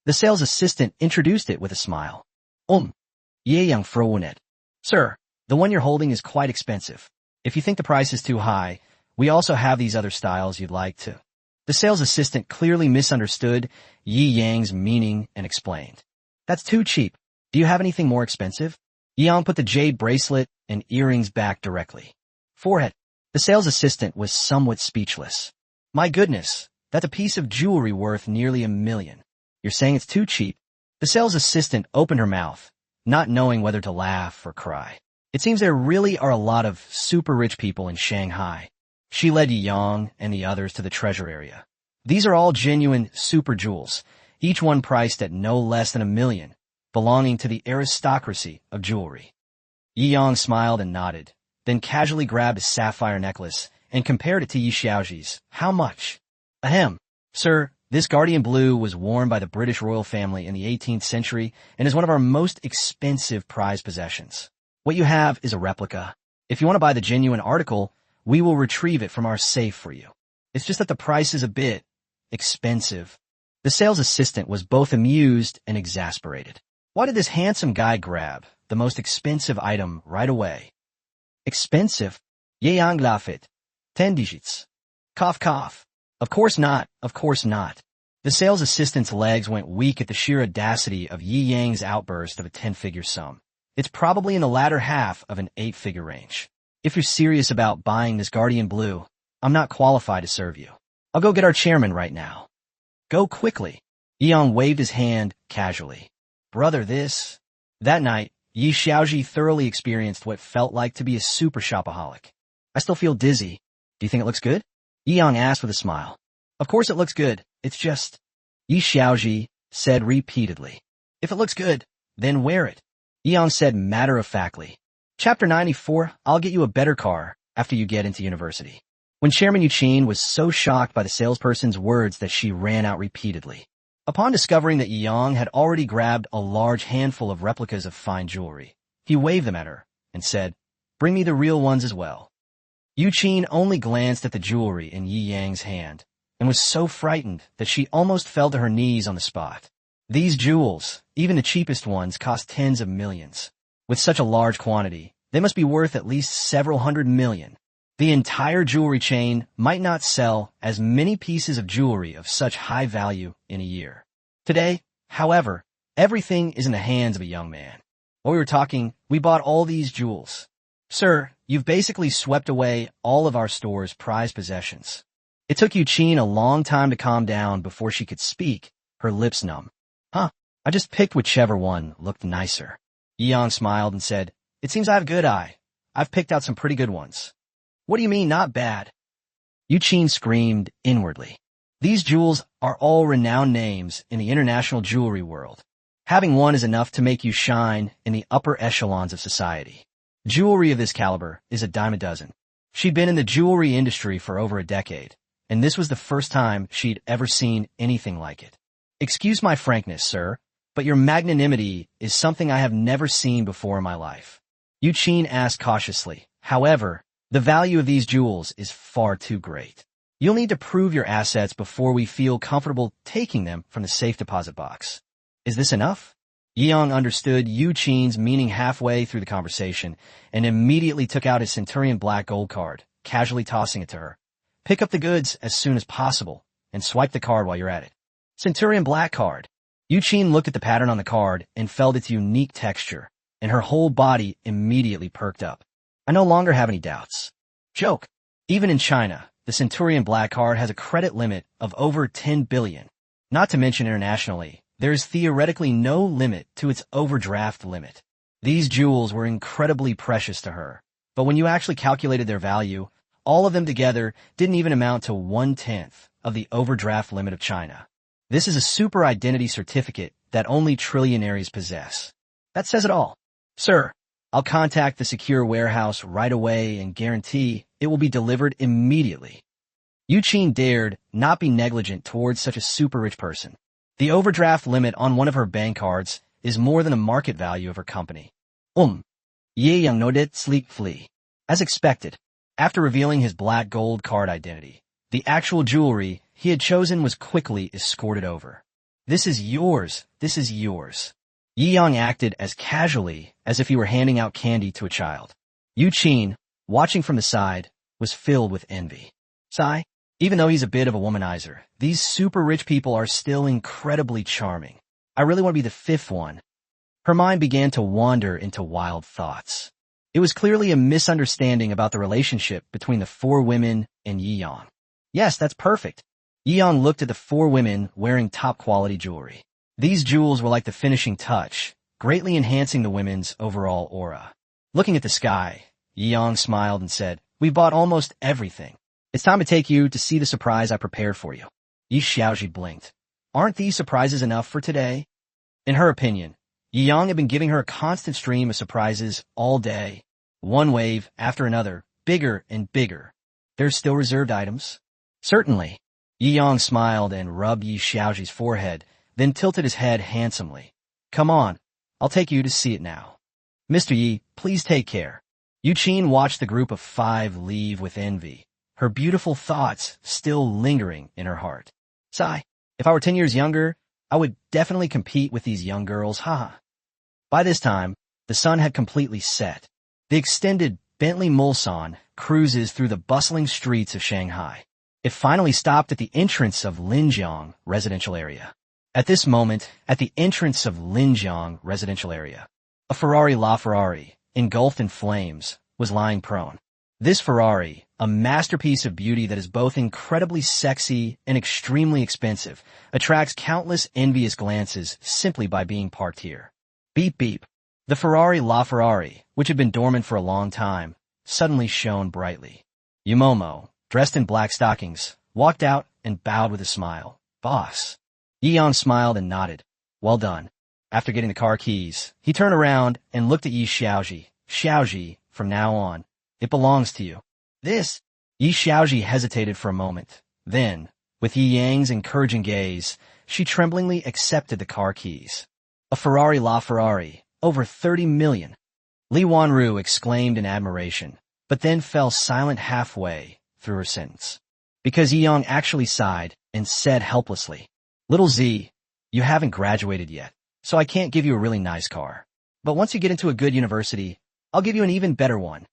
The sales assistant introduced it with a smile. Ye Yang frowned. Sir, the one you're holding is quite expensive. If you think the price is too high, we also have these other styles you'd like to. The sales assistant clearly misunderstood Yi Yang's meaning and explained. That's too cheap. Do you have anything more expensive? Yi Yang put the jade bracelet and earrings back directly. Forehead. The sales assistant was somewhat speechless. My goodness, that's a piece of jewelry worth nearly $1 million. You're saying it's too cheap? The sales assistant opened her mouth, not knowing whether to laugh or cry. It seems there really are a lot of super rich people in Shanghai. She led Yang and the others to the treasure area. These are all genuine super jewels, each one priced at no less than $1 million, belonging to the aristocracy of jewelry. Yi Yang smiled and nodded, then casually grabbed a sapphire necklace and compared it to Yi Xiaozhi's. How much? Ahem. Sir, this guardian blue was worn by the British royal family in the 18th century and is one of our most expensive prized possessions. What you have is a replica. If you want to buy the genuine article, we will retrieve it from our safe for you. It's just that the price is a bit expensive. The sales assistant was both amused and exasperated. Why did this handsome guy grab the most expensive item right away? Expensive? Ye Yang laughed. 10 digits. Cough cough. Of course not, of course not. The sales assistant's legs went weak at the sheer audacity of Yi Yang's outburst of a 10-figure sum. It's probably in the latter half of an 8-figure range. If you're serious about buying this guardian blue, I'm not qualified to serve you. I'll go get our chairman right now. Go quickly. Yi Yang waved his hand casually. Brother, this. That night, Yi Xiaozhi thoroughly experienced what felt like to be a super shopaholic. I still feel dizzy. Do you think it looks good? Yi Yang asked with a smile. Of course it looks good. It's just... Yi Xiaozhi said repeatedly. If it looks good, then wear it. Yi Yang said matter-of-factly. Chapter 94, I'll get you a better car after you get into university. When Chairman Yuqin was so shocked by the salesperson's words that she ran out repeatedly. Upon discovering that Yi Yang had already grabbed a large handful of replicas of fine jewelry, he waved them at her and said, Bring me the real ones as well. Yuqin only glanced at the jewelry in Yi Yang's hand and was so frightened that she almost fell to her knees on the spot. These jewels, even the cheapest ones, cost tens of millions. With such a large quantity, they must be worth at least several hundred million. The entire jewelry chain might not sell as many pieces of jewelry of such high value in a year. Today, however, everything is in the hands of a young man. While we were talking, we bought all these jewels. Sir, you've basically swept away all of our store's prized possessions. It took Yuqin a long time to calm down before she could speak, her lips numb. Huh, I just picked whichever one looked nicer. Yi Yang smiled and said, It seems I have a good eye. I've picked out some pretty good ones. What do you mean, not bad? Yuqin screamed inwardly. These jewels are all renowned names in the international jewelry world. Having one is enough to make you shine in the upper echelons of society. Jewelry of this caliber is a dime a dozen. She'd been in the jewelry industry for over a decade, and this was the first time she'd ever seen anything like it. Excuse my frankness, sir, but your magnanimity is something I have never seen before in my life. Yuqin asked cautiously. However, the value of these jewels is far too great. You'll need to prove your assets before we feel comfortable taking them from the safe deposit box. Is this enough? Yi Yang understood Yuqin's meaning halfway through the conversation and immediately took out his Centurion Black gold card, casually tossing it to her. Pick up the goods as soon as possible and swipe the card while you're at it. Centurion Black card. Yuqin looked at the pattern on the card and felt its unique texture, and her whole body immediately perked up. I no longer have any doubts. Joke. Even in China, the Centurion Black card has a credit limit of over 10 billion. Not to mention internationally, there is theoretically no limit to its overdraft limit. These jewels were incredibly precious to her, But when you actually calculated their value, all of them together didn't even amount to 1/10 of the overdraft limit of China. This is a super identity certificate that only trillionaires possess. That says it all. Sir, I'll contact the secure warehouse right away and guarantee it will be delivered immediately. Yu Qin dared not be negligent towards such a super rich person. The overdraft limit on one of her bank cards is more than the market value of her company. Ye Yang nodded sleepfully. As expected, after revealing his black gold card identity, the actual jewelry he had chosen was quickly escorted over. This is yours. This is yours. Yi Yang acted as casually as if he were handing out candy to a child. Yu Qin, watching from the side, was filled with envy. Sigh, even though he's a bit of a womanizer, these super rich people are still incredibly charming. I really want to be the fifth one. Her mind began to wander into wild thoughts. It was clearly a misunderstanding about the relationship between the four women and Yi Yang. Yes, that's perfect. Yi Yang looked at the four women wearing top-quality jewelry. These jewels were like the finishing touch, greatly enhancing the women's overall aura. Looking at the sky, Yi Yang smiled and said, "We bought almost everything. It's time to take you to see the surprise I prepared for you." Yi Xiaoji blinked. Aren't these surprises enough for today? In her opinion, Yi Yang had been giving her a constant stream of surprises all day. One wave after another, bigger and bigger. There's still reserved items? Certainly. Yi Yang smiled and rubbed Yi Xiaoji's forehead, then tilted his head handsomely. Come on, I'll take you to see it now. Mr. Yi, please take care. Yu Qin watched the group of five leave with envy, her beautiful thoughts still lingering in her heart. Sigh, if I were 10 years younger, I would definitely compete with these young girls, haha. By this time, the sun had completely set. The extended Bentley Mulsanne cruises through the bustling streets of Shanghai. It finally stopped at the entrance of Linjiang residential area. At this moment, at the entrance of Linjiang residential area, a Ferrari LaFerrari, engulfed in flames, was lying prone. This Ferrari, a masterpiece of beauty that is both incredibly sexy and extremely expensive, attracts countless envious glances simply by being parked here. Beep beep. The Ferrari LaFerrari, which had been dormant for a long time, suddenly shone brightly. Yumomo, dressed in black stockings, walked out and bowed with a smile. Boss. Yi Yang smiled and nodded. Well done. After getting the car keys, he turned around and looked at Yi Xiaoji. Xiaoji, from now on, it belongs to you. This. Yi Xiaoji hesitated for a moment. Then, with Yi Yang's encouraging gaze, she tremblingly accepted the car keys. A Ferrari LaFerrari, over 30 million. Li Wanru exclaimed in admiration, but then fell silent halfway through her sentence. Because Yi Yang actually sighed and said helplessly, Little Z, you haven't graduated yet, so I can't give you a really nice car. But once you get into a good university, I'll give you an even better one.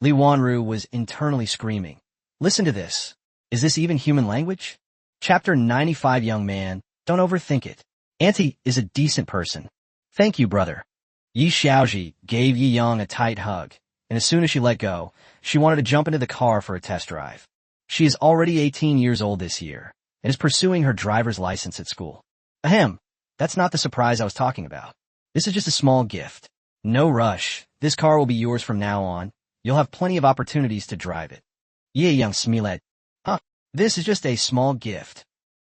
Li Wanru was internally screaming. Listen to this. Is this even human language? Chapter 95 Young man, don't overthink it. Auntie is a decent person. Thank you, brother. Yi Xiaoji gave Yi Yang a tight hug, and as soon as she let go, she wanted to jump into the car for a test drive. She is already 18 years old this year, and is pursuing her driver's license at school. Ahem, that's not the surprise I was talking about. This is just a small gift. No rush, this car will be yours from now on. You'll have plenty of opportunities to drive it. Yi Yang smiled. Huh, this is just a small gift.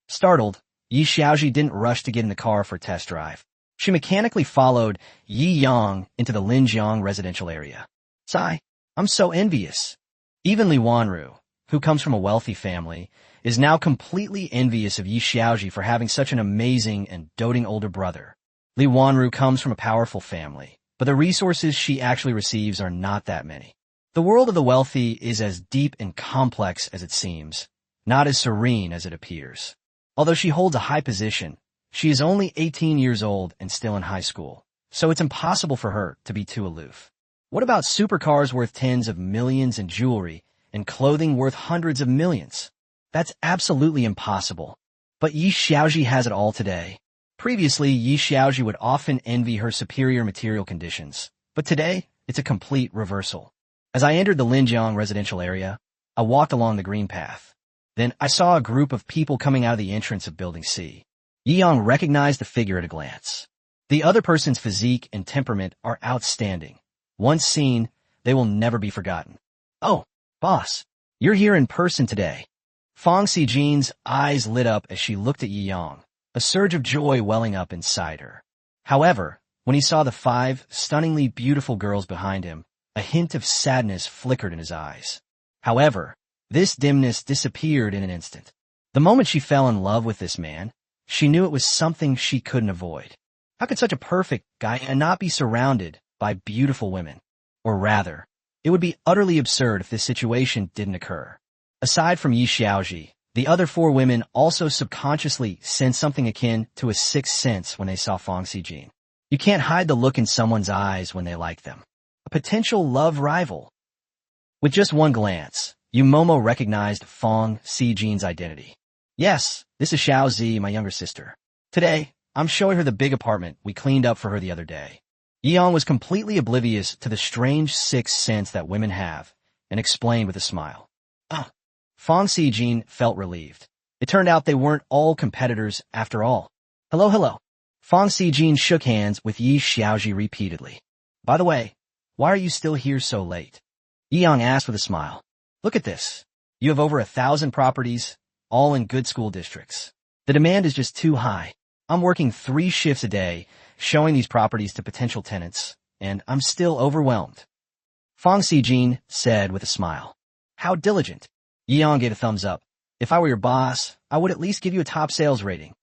Startled, Yi Xiaoji didn't rush to get in the car for a test drive. She mechanically followed Yi Yang into the Linjiang residential area. Sigh, I'm so envious. Even Li Wanru, who comes from a wealthy family, is now completely envious of Yi Xiaoji for having such an amazing and doting older brother. Li Wanru comes from a powerful family, but the resources she actually receives are not that many. The world of the wealthy is as deep and complex as it seems, not as serene as it appears. Although she holds a high position, she is only 18 years old and still in high school, so it's impossible for her to be too aloof. What about supercars worth tens of millions and jewelry and clothing worth hundreds of millions? That's absolutely impossible. But Yi Xiaoji has it all today. Previously, Yi Xiaoji would often envy her superior material conditions, but today, it's a complete reversal. As I entered the Linjiang residential area, I walked along the green path. Then I saw a group of people coming out of the entrance of Building C. Yi Yang recognized the figure at a glance. The other person's physique and temperament are outstanding. Once seen, they will never be forgotten. Oh, boss, you're here in person today. Fong Si-jin's eyes lit up as she looked at Yi Yang, a surge of joy welling up inside her. However, when he saw the 5 stunningly beautiful girls behind him, a hint of sadness flickered in his eyes. However, this dimness disappeared in an instant. The moment she fell in love with this man, she knew it was something she couldn't avoid. How could such a perfect guy not be surrounded by beautiful women? Or rather, it would be utterly absurd if this situation didn't occur. Aside from Yi Xiaoji, the other 4 women also subconsciously sensed something akin to a sixth sense when they saw Fong Si-jin. You can't hide the look in someone's eyes when they like them. A potential love rival. With just one glance, Momo recognized Fong Si-jin's identity. Yes, this is Xiao Zi, my younger sister. Today, I'm showing her the big apartment we cleaned up for her the other day. Yi Yang was completely oblivious to the strange sixth sense that women have, and explained with a smile. Fong Si-jin felt relieved. It turned out they weren't all competitors after all. Hello. Fong Si-jin shook hands with Yi Xiaoji repeatedly. By the way, why are you still here so late? Yi Yang asked with a smile. Look at this. You have over 1,000 properties, all in good school districts. The demand is just too high. I'm working 3 shifts a day, showing these properties to potential tenants, and I'm still overwhelmed. Fong Si-jin said with a smile. How diligent. Yi Yang gave a thumbs up. If I were your boss, I would at least give you a top sales rating.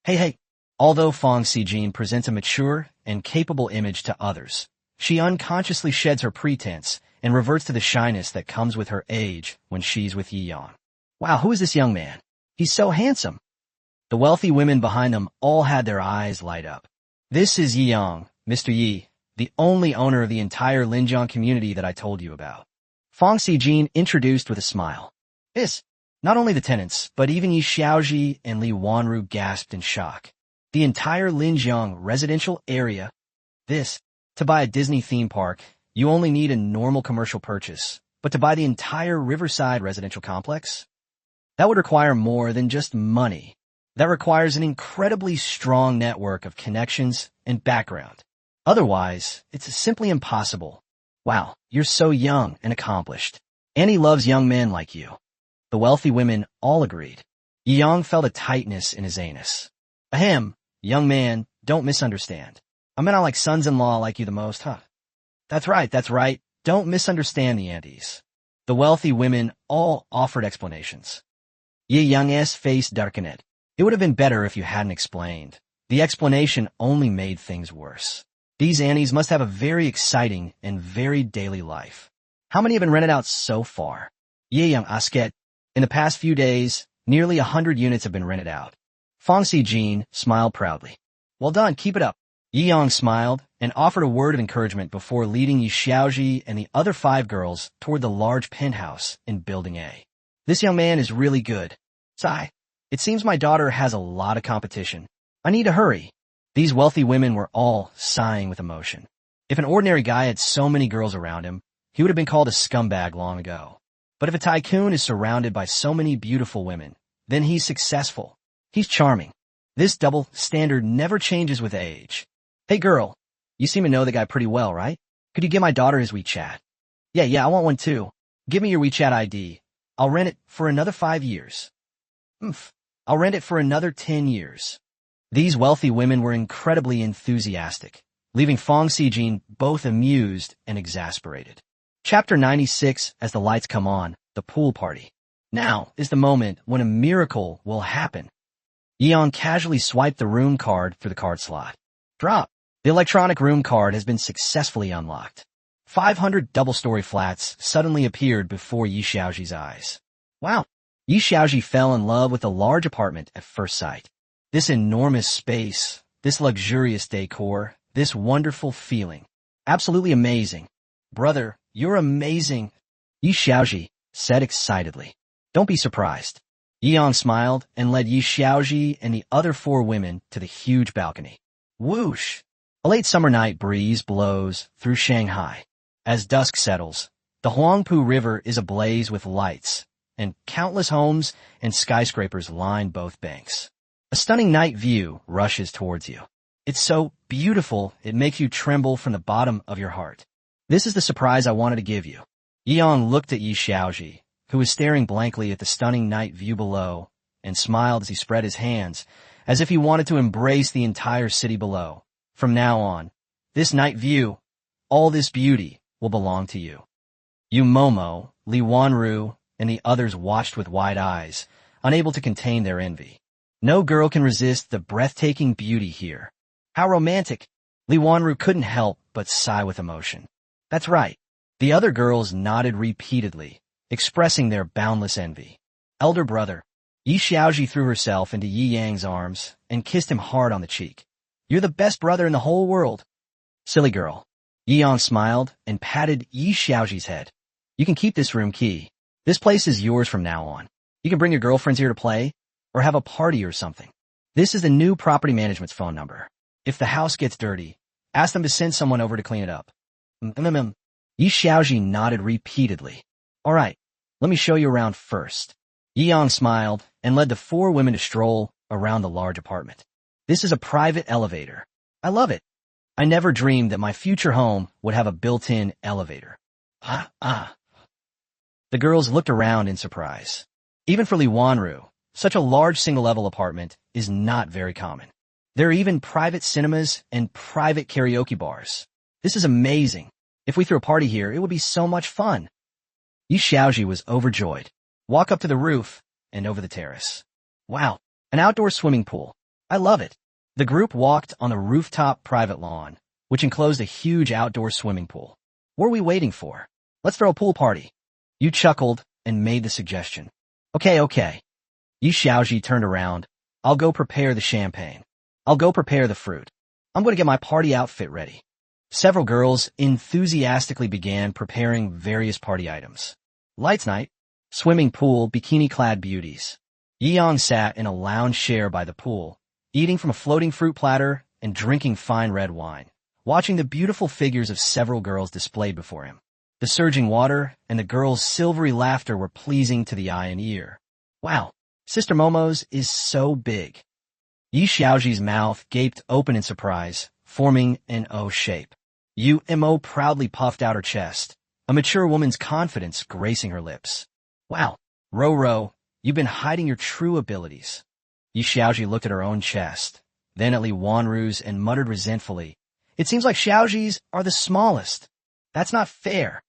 Hey. Although Fong Si-jin presents a mature and capable image to others, she unconsciously sheds her pretense and reverts to the shyness that comes with her age when she's with Yi Yang. Wow, who is this young man? He's so handsome. The wealthy women behind them all had their eyes light up. This is Yi Yang, Mr. Yi, the only owner of the entire Linjiang community that I told you about. Fong Si-jin introduced with a smile. Not only the tenants, but even Yi Xiaoji and Li Wanru gasped in shock. The entire Linjiang residential area. To buy a Disney theme park, you only need a normal commercial purchase, but to buy the entire Riverside residential complex? That would require more than just money. That requires an incredibly strong network of connections and background. Otherwise, it's simply impossible. Wow, you're so young and accomplished. Annie loves young men like you. The wealthy women all agreed. Yi Yang felt a tightness in his anus. Ahem, young man, don't misunderstand. I mean, I like sons-in-law like you the most, huh? That's right. Don't misunderstand the aunties. The wealthy women all offered explanations. Yi Yang's face darkened. It would have been better if you hadn't explained. The explanation only made things worse. These aunties must have a very exciting and varied daily life. How many have been rented out so far? Yi Yang asked. In the past few days, nearly 100 units have been rented out. Fong Si-jin smiled proudly. Well done, keep it up. Yi Yang smiled and offered a word of encouragement before leading Yi Xiaoji and the other 5 girls toward the large penthouse in Building A. This young man is really good. Sigh. It seems my daughter has a lot of competition. I need to hurry. These wealthy women were all sighing with emotion. If an ordinary guy had so many girls around him, he would have been called a scumbag long ago. But if a tycoon is surrounded by so many beautiful women, then he's successful. He's charming. This double standard never changes with age. Hey girl, you seem to know the guy pretty well, right? Could you give my daughter his WeChat? Yeah, I want one too. Give me your WeChat ID. I'll rent it for another 5 years. I'll rent it for another 10 years. These wealthy women were incredibly enthusiastic, leaving Fong Si-jin both amused and exasperated. Chapter 96. As the lights come on, the pool party. Now is the moment when a miracle will happen. Yi Yang casually swiped the room card for the card slot. Drop. The electronic room card has been successfully unlocked. 500 double-story flats suddenly appeared before Yi Xiaoji's eyes. Wow. Yi Xiaoji fell in love with the large apartment at first sight. This enormous space, this luxurious decor, this wonderful feeling. Absolutely amazing. Brother, you're amazing. Yi Xiaoji said excitedly. Don't be surprised. Yi Yang smiled and led Yi Xiaoji and the other 4 women to the huge balcony. Whoosh! A late summer night breeze blows through Shanghai. As dusk settles, the Huangpu River is ablaze with lights, and countless homes and skyscrapers line both banks. A stunning night view rushes towards you. It's so beautiful, it makes you tremble from the bottom of your heart. This is the surprise I wanted to give you. Yang looked at Yi Xiaoji, who was staring blankly at the stunning night view below, and smiled as he spread his hands, as if he wanted to embrace the entire city below. From now on, this night view, all this beauty, will belong to you. Yu Momo, Li Wanru, and the others watched with wide eyes, unable to contain their envy. No girl can resist the breathtaking beauty here. How romantic! Li Wanru couldn't help but sigh with emotion. That's right. The other girls nodded repeatedly, expressing their boundless envy. Elder brother, Yi Xiaoji threw herself into Yi Yang's arms and kissed him hard on the cheek. You're the best brother in the whole world. Silly girl. Yi Yang smiled and patted Yi Xiaoji's head. You can keep this room key. This place is yours from now on. You can bring your girlfriends here to play, or have a party or something. This is the new property management's phone number. If the house gets dirty, ask them to send someone over to clean it up. Yi Xiaoji nodded repeatedly. All right, let me show you around first. Yi Yang smiled and led the four women to stroll around the large apartment. This is a private elevator. I love it. I never dreamed that my future home would have a built-in elevator. The girls looked around in surprise. Even for Li Wanru, such a large single-level apartment is not very common. There are even private cinemas and private karaoke bars. This is amazing. If we threw a party here, it would be so much fun. Yi Xiaoji was overjoyed. Walk up to the roof and over the terrace. Wow, an outdoor swimming pool. I love it. The group walked on the rooftop private lawn, which enclosed a huge outdoor swimming pool. What are we waiting for? Let's throw a pool party. Yu chuckled and made the suggestion. Okay. Yi Xiaoji turned around. I'll go prepare the champagne. I'll go prepare the fruit. I'm going to get my party outfit ready. Several girls enthusiastically began preparing various party items. Lights night, swimming pool, bikini-clad beauties. Yi Yang sat in a lounge chair by the pool, eating from a floating fruit platter and drinking fine red wine, watching the beautiful figures of several girls displayed before him. The surging water and the girls' silvery laughter were pleasing to the eye and ear. Wow, Sister Momo's is so big. Yi Xiaoji's mouth gaped open in surprise, forming an O shape. Yu Mo proudly puffed out her chest, a mature woman's confidence gracing her lips. Wow, Ro, you've been hiding your true abilities. Yi Xiaoji looked at her own chest, then at Li Wanru's and muttered resentfully, It seems like Xiaoji's are the smallest. That's not fair.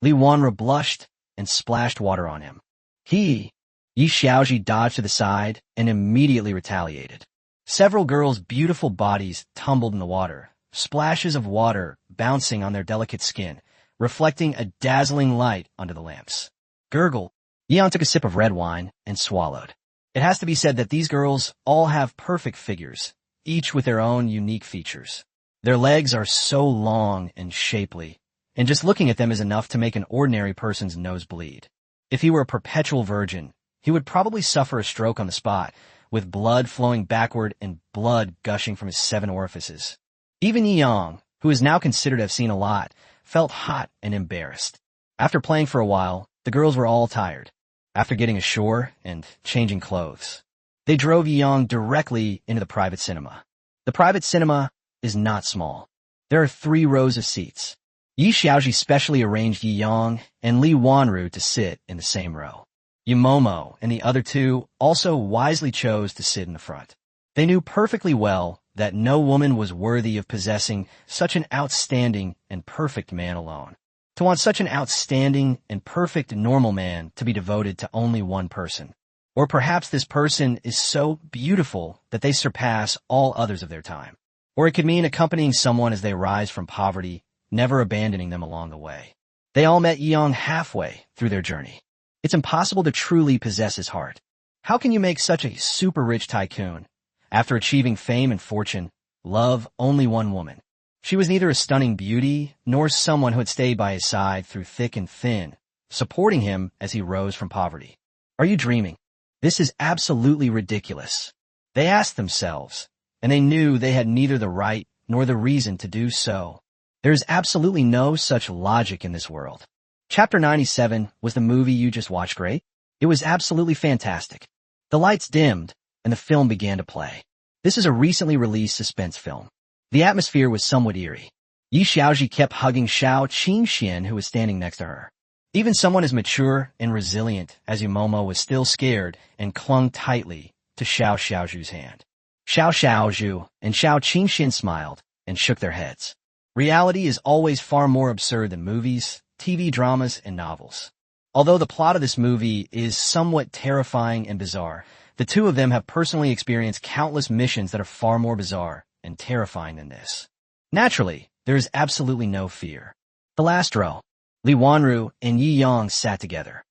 Li Wanru blushed and splashed water on him. Yi Xiaoji dodged to the side and immediately retaliated. Several girls' beautiful bodies tumbled in the water, splashes of water bouncing on their delicate skin, reflecting a dazzling light under the lamps. Gurgle. Yang took a sip of red wine and swallowed. It has to be said that these girls all have perfect figures, each with their own unique features. Their legs are so long and shapely, and just looking at them is enough to make an ordinary person's nose bleed. If he were a perpetual virgin, he would probably suffer a stroke on the spot, with blood flowing backward and blood gushing from his 7 orifices. Even Yi Yang, who is now considered to have seen a lot, felt hot and embarrassed. After playing for a while, the girls were all tired. After getting ashore and changing clothes, they drove Yi Yang directly into the private cinema. The private cinema is not small. There are 3 rows of seats. Yi Xiaoji specially arranged Yi Yang and Li Wanru to sit in the same row. Yu Momo and the other 2 also wisely chose to sit in the front. They knew perfectly well that no woman was worthy of possessing such an outstanding and perfect man alone. To want such an outstanding and perfect normal man to be devoted to only one person. Or perhaps this person is so beautiful that they surpass all others of their time. Or it could mean accompanying someone as they rise from poverty, never abandoning them along the way. They all met Yi Yang halfway through their journey. It's impossible to truly possess his heart. How can you make such a super rich tycoon, after achieving fame and fortune, love only one woman? She was neither a stunning beauty nor someone who had stayed by his side through thick and thin, supporting him as he rose from poverty. Are you dreaming? This is absolutely ridiculous. They asked themselves, and they knew they had neither the right nor the reason to do so. There is absolutely no such logic in this world. Chapter 97 was the movie you just watched great? It was absolutely fantastic. The lights dimmed, and the film began to play. This is a recently released suspense film. The atmosphere was somewhat eerie. Yi Xiaoji kept hugging Xiao Qingxian, who was standing next to her. Even someone as mature and resilient as Yumomo was still scared and clung tightly to Xiao Xiaozhu's hand. Xiao Xiaozhu and Xiao Qingxian smiled and shook their heads. Reality is always far more absurd than movies, TV dramas, and novels. Although the plot of this movie is somewhat terrifying and bizarre, the two of them have personally experienced countless missions that are far more bizarre and terrifying than this. Naturally, there is absolutely no fear. The last row. Li Wanru and Yi Yang sat together.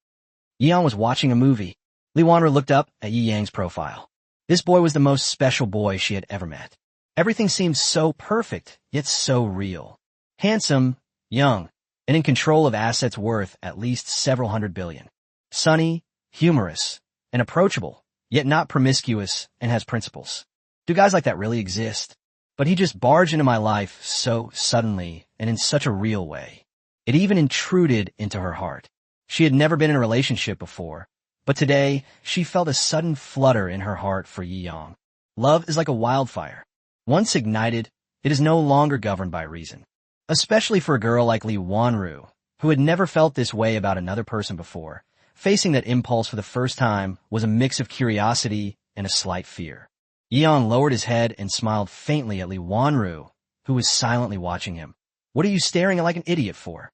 Yi Yang was watching a movie. Li Wanru looked up at Yi Yang's profile. This boy was the most special boy she had ever met. Everything seemed so perfect, yet so real. Handsome, young, and in control of assets worth at least several hundred billion. Sunny, humorous, and approachable, yet not promiscuous and has principles. Do guys like that really exist? But he just barged into my life so suddenly and in such a real way. It even intruded into her heart. She had never been in a relationship before, but today she felt a sudden flutter in her heart for Yi Yang. Love is like a wildfire. Once ignited, it is no longer governed by reason. Especially for a girl like Li Wanru, who had never felt this way about another person before. Facing that impulse for the first time was a mix of curiosity and a slight fear. Yi Yang lowered his head and smiled faintly at Li Wanru, who was silently watching him. What are you staring like an idiot for?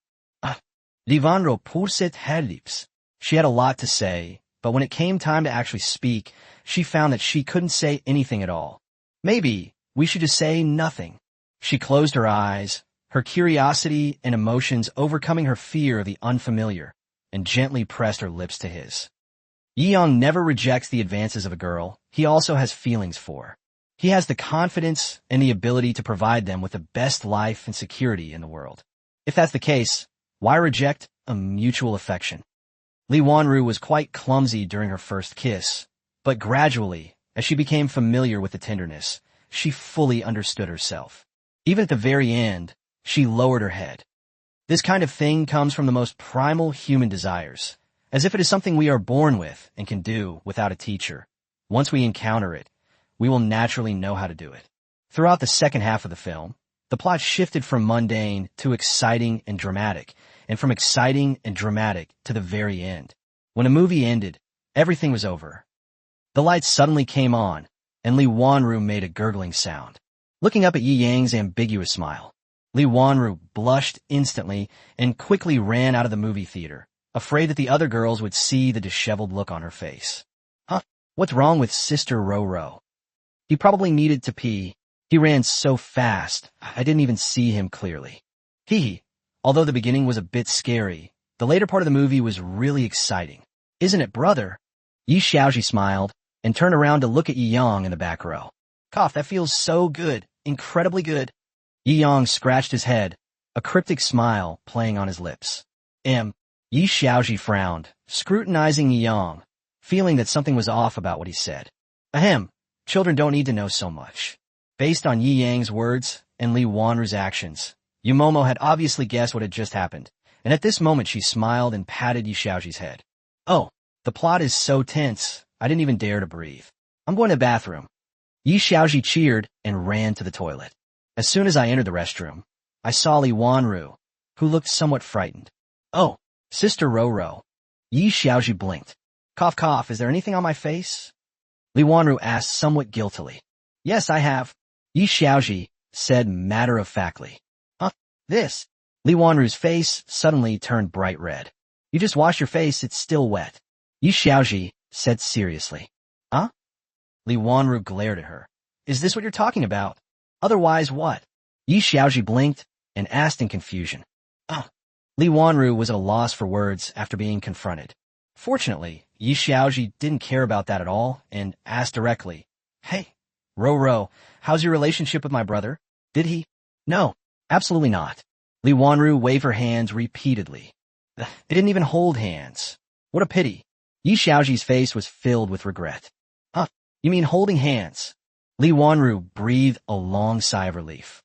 Li Wanru pulset her lips. She had a lot to say, but when it came time to actually speak, she found that she couldn't say anything at all. Maybe we should just say nothing. She closed her eyes, her curiosity and emotions overcoming her fear of the unfamiliar, and gently pressed her lips to his. Yi Yang never rejects the advances of a girl he also has feelings for. He has the confidence and the ability to provide them with the best life and security in the world. If that's the case, why reject a mutual affection? Li Wanru was quite clumsy during her first kiss, but gradually, as she became familiar with the tenderness, she fully understood herself. Even at the very end, she lowered her head. This kind of thing comes from the most primal human desires, as if it is something we are born with and can do without a teacher. Once we encounter it, we will naturally know how to do it. Throughout the second half of the film, the plot shifted from mundane to exciting and dramatic, and from exciting and dramatic to the very end. When a movie ended, everything was over. The lights suddenly came on, and Li Wanru made a gurgling sound. Looking up at Yi Yang's ambiguous smile, Li Wanru blushed instantly and quickly ran out of the movie theater, afraid that the other girls would see the disheveled look on her face. What's wrong with Sister Roro? He probably needed to pee. He ran so fast, I didn't even see him clearly. Although the beginning was a bit scary, the later part of the movie was really exciting. Isn't it, brother? Yi Xiaoji smiled and turned around to look at Yi Yang in the back row. Cough, that feels so good, incredibly good. Yi Yang scratched his head, a cryptic smile playing on his lips. Yi Xiaoji frowned, scrutinizing Yi Yang, feeling that something was off about what he said. Children don't need to know so much. Based on Yi Yang's words and Li Wanru's actions, Yumomo had obviously guessed what had just happened, and at this moment she smiled and patted Yi Xiaoji's head. Oh, the plot is so tense, I didn't even dare to breathe. I'm going to the bathroom. Yi Xiaoji cheered and ran to the toilet. As soon as I entered the restroom, I saw Li Wanru, who looked somewhat frightened. Oh, Sister Roro. Yi Xiaoji blinked. Cough, cough, is there anything on my face? Li Wanru asked somewhat guiltily. Yes, I have. Yi Xiaoji said matter-of-factly. This. Li Wanru's face suddenly turned bright red. You just washed your face, it's still wet. Yi Xiaoji said seriously. Li Wanru glared at her. Is this what you're talking about? Otherwise what? Yi Xiaoji blinked and asked in confusion. Li Wanru was at a loss for words after being confronted. Fortunately, Yi Xiaoji didn't care about that at all and asked directly, Hey, Roro, how's your relationship with my brother? Did he? No, absolutely not. Li Wanru waved her hands repeatedly. They didn't even hold hands. What a pity. Yi Xiaoji's face was filled with regret. You mean holding hands? Li Wanru breathed a long sigh of relief.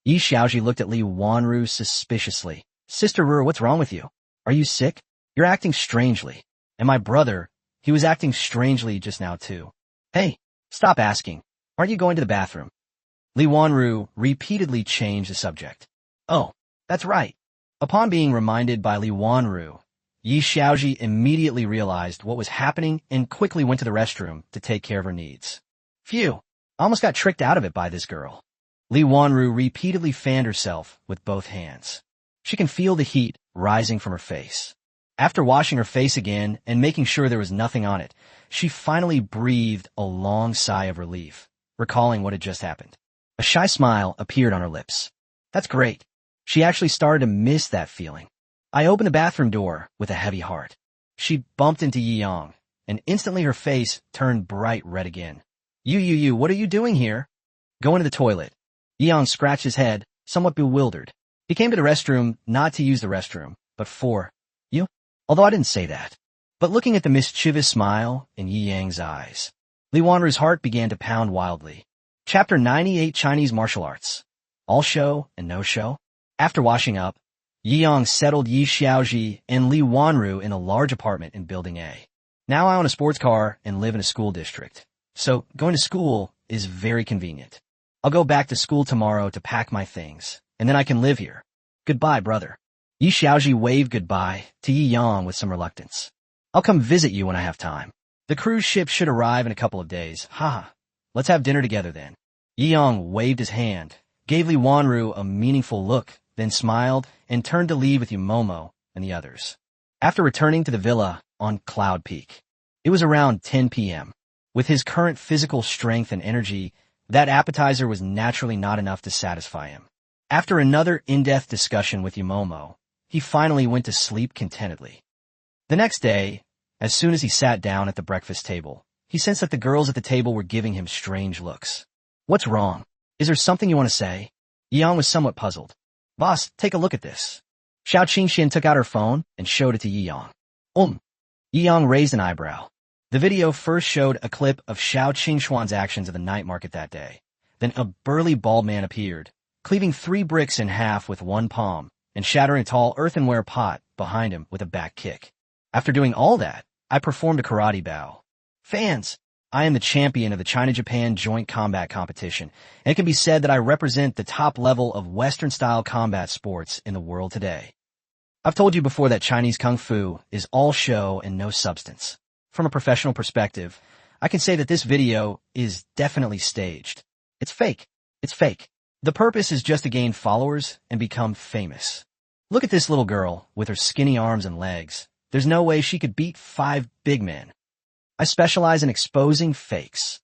Yi Xiaoji looked at Li Wanru suspiciously. Sister Ruru, what's wrong with you? Are you sick? You're acting strangely. And my brother, he was acting strangely just now too. Hey, stop asking. Aren't you going to the bathroom? Li Wanru repeatedly changed the subject. Oh, that's right. Upon being reminded by Li Wanru, Yi Xiaoji immediately realized what was happening and quickly went to the restroom to take care of her needs. Phew, I almost got tricked out of it by this girl. Li Wanru repeatedly fanned herself with both hands. She can feel the heat rising from her face. After washing her face again and making sure there was nothing on it, she finally breathed a long sigh of relief, recalling what had just happened. A shy smile appeared on her lips. That's great. She actually started to miss that feeling. I opened the bathroom door with a heavy heart. She bumped into Yi Yang, and instantly her face turned bright red again. You, what are you doing here? Go into the toilet. Yi Yang scratched his head, somewhat bewildered. He came to the restroom not to use the restroom, but for you? Although I didn't say that. But looking at the mischievous smile in Yi Yang's eyes, Li Wanru's heart began to pound wildly. Chapter 98 Chinese Martial Arts. All show and no show. After washing up, Yi Yang settled Yi Xiaoji and Li Wanru in a large apartment in Building A. Now I own a sports car and live in a school district, so going to school is very convenient. I'll go back to school tomorrow to pack my things, and then I can live here. Goodbye, brother. Yi Xiaoji waved goodbye to Yi Yang with some reluctance. I'll come visit you when I have time. The cruise ship should arrive in a couple of days. Haha. Let's have dinner together then. Yi Yang waved his hand, gave Li Wanru a meaningful look, then smiled and turned to leave with Yumomo and the others. After returning to the villa on Cloud Peak, it was around 10 p.m. With his current physical strength and energy, that appetizer was naturally not enough to satisfy him. After another in-depth discussion with Yumomo, he finally went to sleep contentedly. The next day, as soon as he sat down at the breakfast table, he sensed that the girls at the table were giving him strange looks. What's wrong? Is there something you want to say? Yang was somewhat puzzled. Boss, take a look at this. Xiao Qingxian took out her phone and showed it to Yi Yang. Yi Yang raised an eyebrow. The video first showed a clip of Xiao Qingxuan's actions at the night market that day. Then a burly bald man appeared, cleaving 3 bricks in half with one palm and shattering a tall earthenware pot behind him with a back kick. After doing all that, I performed a karate bow. Fans, I am the champion of the China-Japan Joint Combat Competition, and it can be said that I represent the top level of Western-style combat sports in the world today. I've told you before that Chinese Kung Fu is all show and no substance. From a professional perspective, I can say that this video is definitely staged. It's fake. It's fake. The purpose is just to gain followers and become famous. Look at this little girl with her skinny arms and legs. There's no way she could beat 5 big men. I specialize in exposing fakes.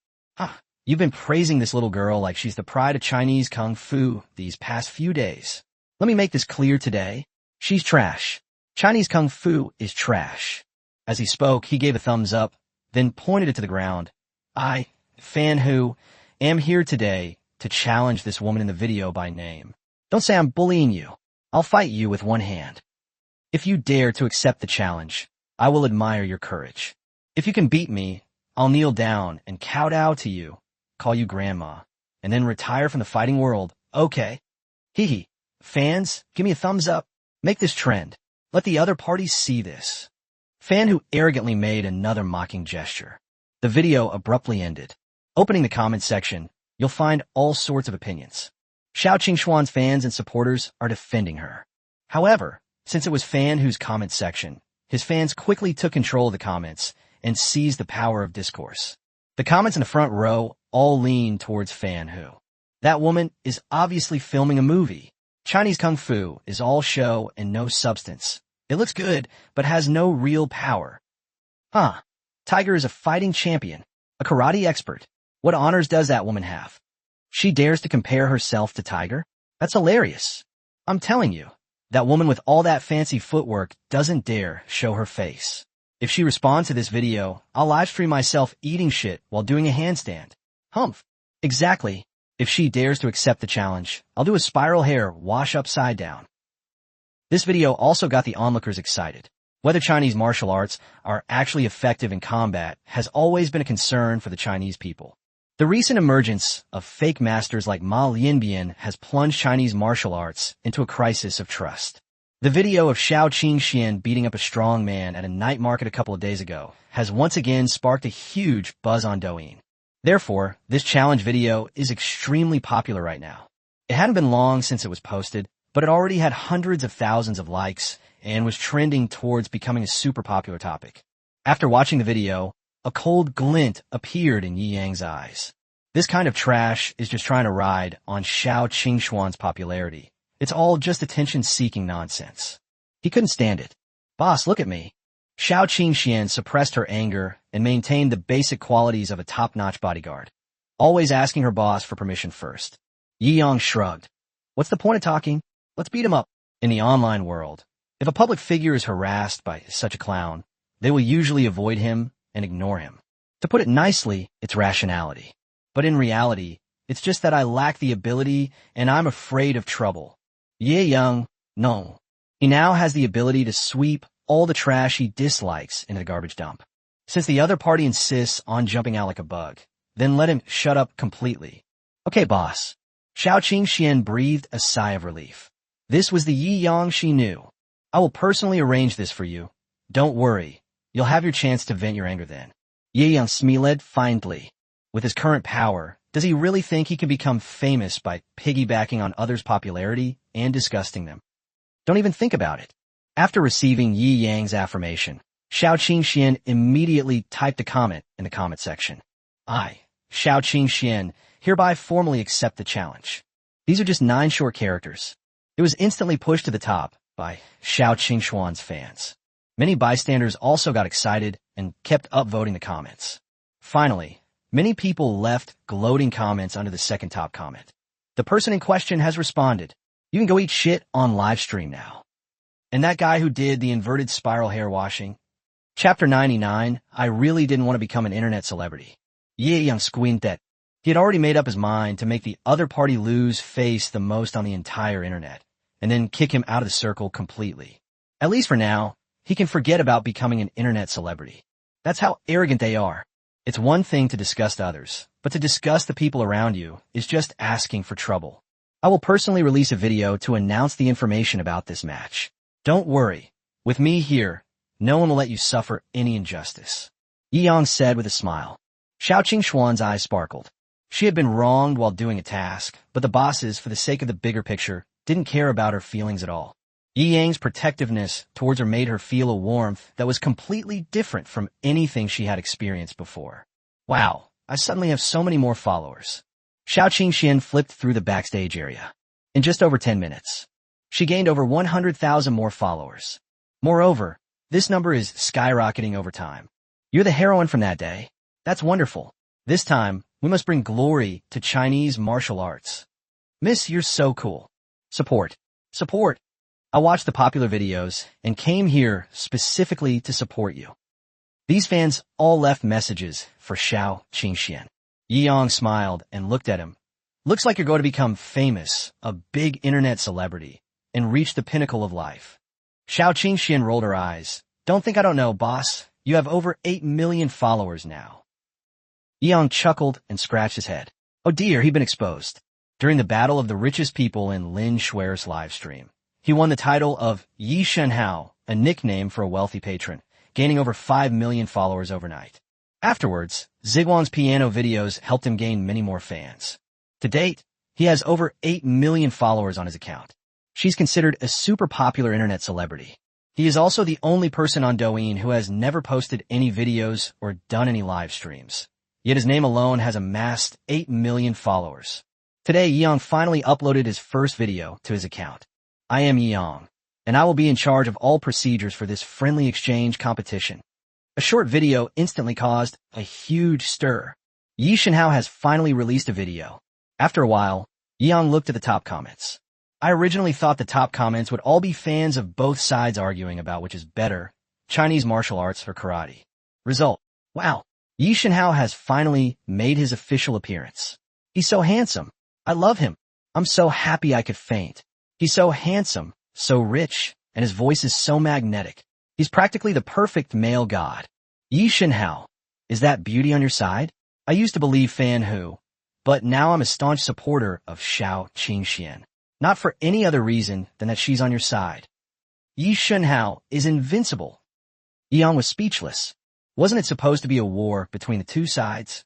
You've been praising this little girl like she's the pride of Chinese Kung Fu these past few days. Let me make this clear today. She's trash. Chinese Kung Fu is trash. As he spoke, he gave a thumbs up, then pointed it to the ground. I, Fan Hu, am here today to challenge this woman in the video by name. Don't say I'm bullying you. I'll fight you with one hand. If you dare to accept the challenge, I will admire your courage. If you can beat me, I'll kneel down and kowtow to you, call you grandma, and then retire from the fighting world. Okay. Hee. Fans, give me a thumbs up. Make this trend. Let the other parties see this. Fan Hu arrogantly made another mocking gesture. The video abruptly ended. Opening the comments section, you'll find all sorts of opinions. Xiao Qingxuan's fans and supporters are defending her. However, since it was Fan Hu's comment section, his fans quickly took control of the comments and seized the power of discourse. The comments in the front row all lean towards Fan Hu. That woman is obviously filming a movie. Chinese Kung Fu is all show and no substance. It looks good, but has no real power. Tiger is a fighting champion, a karate expert. What honors does that woman have? She dares to compare herself to Tiger? That's hilarious. I'm telling you, that woman with all that fancy footwork doesn't dare show her face. If she responds to this video, I'll livestream myself eating shit while doing a handstand. Humph. Exactly. If she dares to accept the challenge, I'll do a spiral hair wash upside down. This video also got the onlookers excited. Whether Chinese martial arts are actually effective in combat has always been a concern for the Chinese people. The recent emergence of fake masters like Ma Lianbian has plunged Chinese martial arts into a crisis of trust. The video of Xiao Qingxian beating up a strong man at a night market a couple of days ago has once again sparked a huge buzz on Douyin. Therefore, this challenge video is extremely popular right now. It hadn't been long since it was posted, but it already had hundreds of thousands of likes and was trending towards becoming a super popular topic. After watching the video, a cold glint appeared in Yi Yang's eyes. This kind of trash is just trying to ride on Xiao Qingxuan's popularity. It's all just attention-seeking nonsense. He couldn't stand it. Boss, look at me. Xiao Qingxian suppressed her anger and maintained the basic qualities of a top-notch bodyguard, always asking her boss for permission first. Yi Yang shrugged. What's the point of talking? Let's beat him up. In the online world, if a public figure is harassed by such a clown, they will usually avoid him and ignore him. To put it nicely, it's rationality. But in reality, it's just that I lack the ability and I'm afraid of trouble. Ye Yang, no. He now has the ability to sweep all the trash he dislikes into the garbage dump. Since the other party insists on jumping out like a bug, then let him shut up completely. Okay, boss. Xiao Qingxian breathed a sigh of relief. This was the Yi Yang she knew. I will personally arrange this for you. Don't worry. You'll have your chance to vent your anger then. Yi Yang smiled faintly. With his current power, does he really think he can become famous by piggybacking on others' popularity and disgusting them? Don't even think about it. After receiving Yi Yang's affirmation, Xiao Qingxian immediately typed a comment in the comment section. I, Xiao Qingxian, hereby formally accept the challenge. These are just 9 short characters. It was instantly pushed to the top by Xiao Qingxuan's fans. Many bystanders also got excited and kept upvoting the comments. Finally, many people left gloating comments under the second top comment. The person in question has responded. You can go eat shit on live stream now. And that guy who did the inverted spiral hair washing? Chapter 99, I really didn't want to become an internet celebrity. Ye Yang squinted. He had already made up his mind to make the other party lose face the most on the entire internet, and then kick him out of the circle completely. At least for now, he can forget about becoming an internet celebrity. That's how arrogant they are. It's one thing to disgust others, but to disgust the people around you is just asking for trouble. I will personally release a video to announce the information about this match. Don't worry. With me here, no one will let you suffer any injustice. Yi Yang said with a smile. Xiao Qingxuan's eyes sparkled. She had been wronged while doing a task, but the bosses, for the sake of the bigger picture, didn't care about her feelings at all. Yi Yang's protectiveness towards her made her feel a warmth that was completely different from anything she had experienced before. Wow, I suddenly have so many more followers. Xiao Qingxian flipped through the backstage area. In just over 10 minutes, she gained over 100,000 more followers. Moreover, this number is skyrocketing over time. You're the heroine from that day. That's wonderful. This time, we must bring glory to Chinese martial arts. Miss, you're so cool. Support. Support. I watched the popular videos and came here specifically to support you. These fans all left messages for Xiao Qingxian. Yi Yang smiled and looked at him. Looks like you're going to become famous, a big internet celebrity, and reach the pinnacle of life. Xiao Qingxian rolled her eyes. Don't think I don't know, boss. You have over 8 million followers now. Yi Yang chuckled and scratched his head. Oh dear, he'd been exposed. During the battle of the richest people in Lin Shuer's livestream, he won the title of Yi Shenhao, a nickname for a wealthy patron, gaining over 5 million followers overnight. Afterwards, Ziguang's piano videos helped him gain many more fans. To date, he has over 8 million followers on his account. She's considered a super popular internet celebrity. He is also the only person on Douyin who has never posted any videos or done any live streams. Yet his name alone has amassed 8 million followers. Today, Yi Yang finally uploaded his first video to his account. I am Yi Yang, and I will be in charge of all procedures for this friendly exchange competition. A short video instantly caused a huge stir. Yi Shenhao has finally released a video. After a while, Yi Yang looked at the top comments. I originally thought the top comments would all be fans of both sides arguing about which is better, Chinese martial arts or karate. Result. Wow. Yi Shenhao has finally made his official appearance. He's so handsome. I love him. I'm so happy I could faint. He's so handsome, so rich, and his voice is so magnetic. He's practically the perfect male god. Yi Shenhao, is that beauty on your side? I used to believe Fan Hu, but now I'm a staunch supporter of Xiao Qingxian. Not for any other reason than that she's on your side. Yi Shenhao is invincible. Yi Yang was speechless. Wasn't it supposed to be a war between the two sides?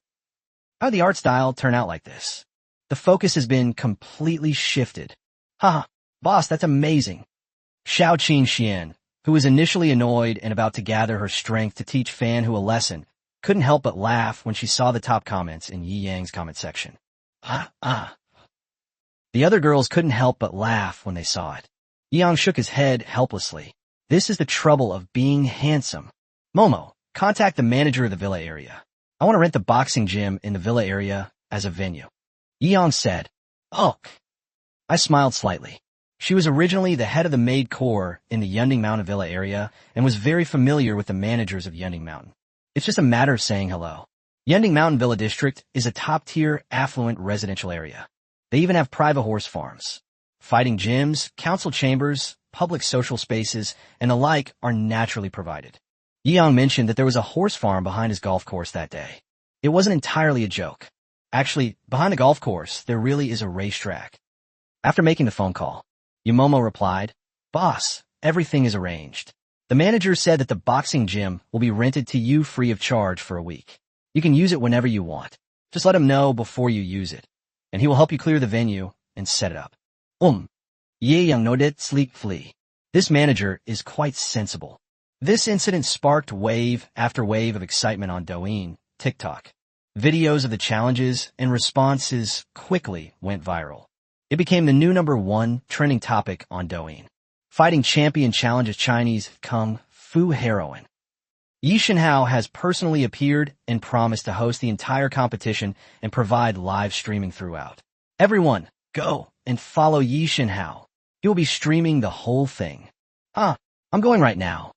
How did the art style turn out like this? The focus has been completely shifted. Haha, Boss, that's amazing. Xiao Qin, who was initially annoyed and about to gather her strength to teach Fan Hu a lesson, couldn't help but laugh when she saw the top comments in Yi Yang's comment section. Ah. The other girls couldn't help but laugh when they saw it. Yi Yang shook his head helplessly. This is the trouble of being handsome. Momo, contact the manager of the villa area. I want to rent the boxing gym in the villa area as a venue. Yi Yang said. Oh. I smiled slightly. She was originally the head of the maid corps in the Yunding Mountain Villa area and was very familiar with the managers of Yunding Mountain. It's just a matter of saying hello. Yunding Mountain Villa District is a top-tier, affluent residential area. They even have private horse farms. Fighting gyms, council chambers, public social spaces, and the like are naturally provided. Yi Yang mentioned that there was a horse farm behind his golf course that day. It wasn't entirely a joke. Actually, behind the golf course, there really is a racetrack. After making the phone call, Yumomo replied, Boss, everything is arranged. The manager said that the boxing gym will be rented to you free of charge for a week. You can use it whenever you want. Just let him know before you use it, and he will help you clear the venue and set it up. Ye Yang nodded sleepfully. This manager is quite sensible. This incident sparked wave after wave of excitement on Douyin, TikTok. Videos of the challenges and responses quickly went viral. It became the new #1 trending topic on Douyin. Fighting champion challenges Chinese Kung Fu heroine. Yi Shenhao has personally appeared and promised to host the entire competition and provide live streaming throughout. Everyone, go and follow Yi Shenhao. He will be streaming the whole thing. I'm going right now.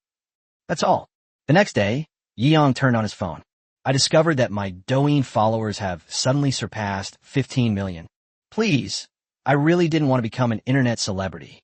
That's all. The next day, Yi Yang turned on his phone. I discovered that my Douyin followers have suddenly surpassed 15 million. Please, I really didn't want to become an internet celebrity.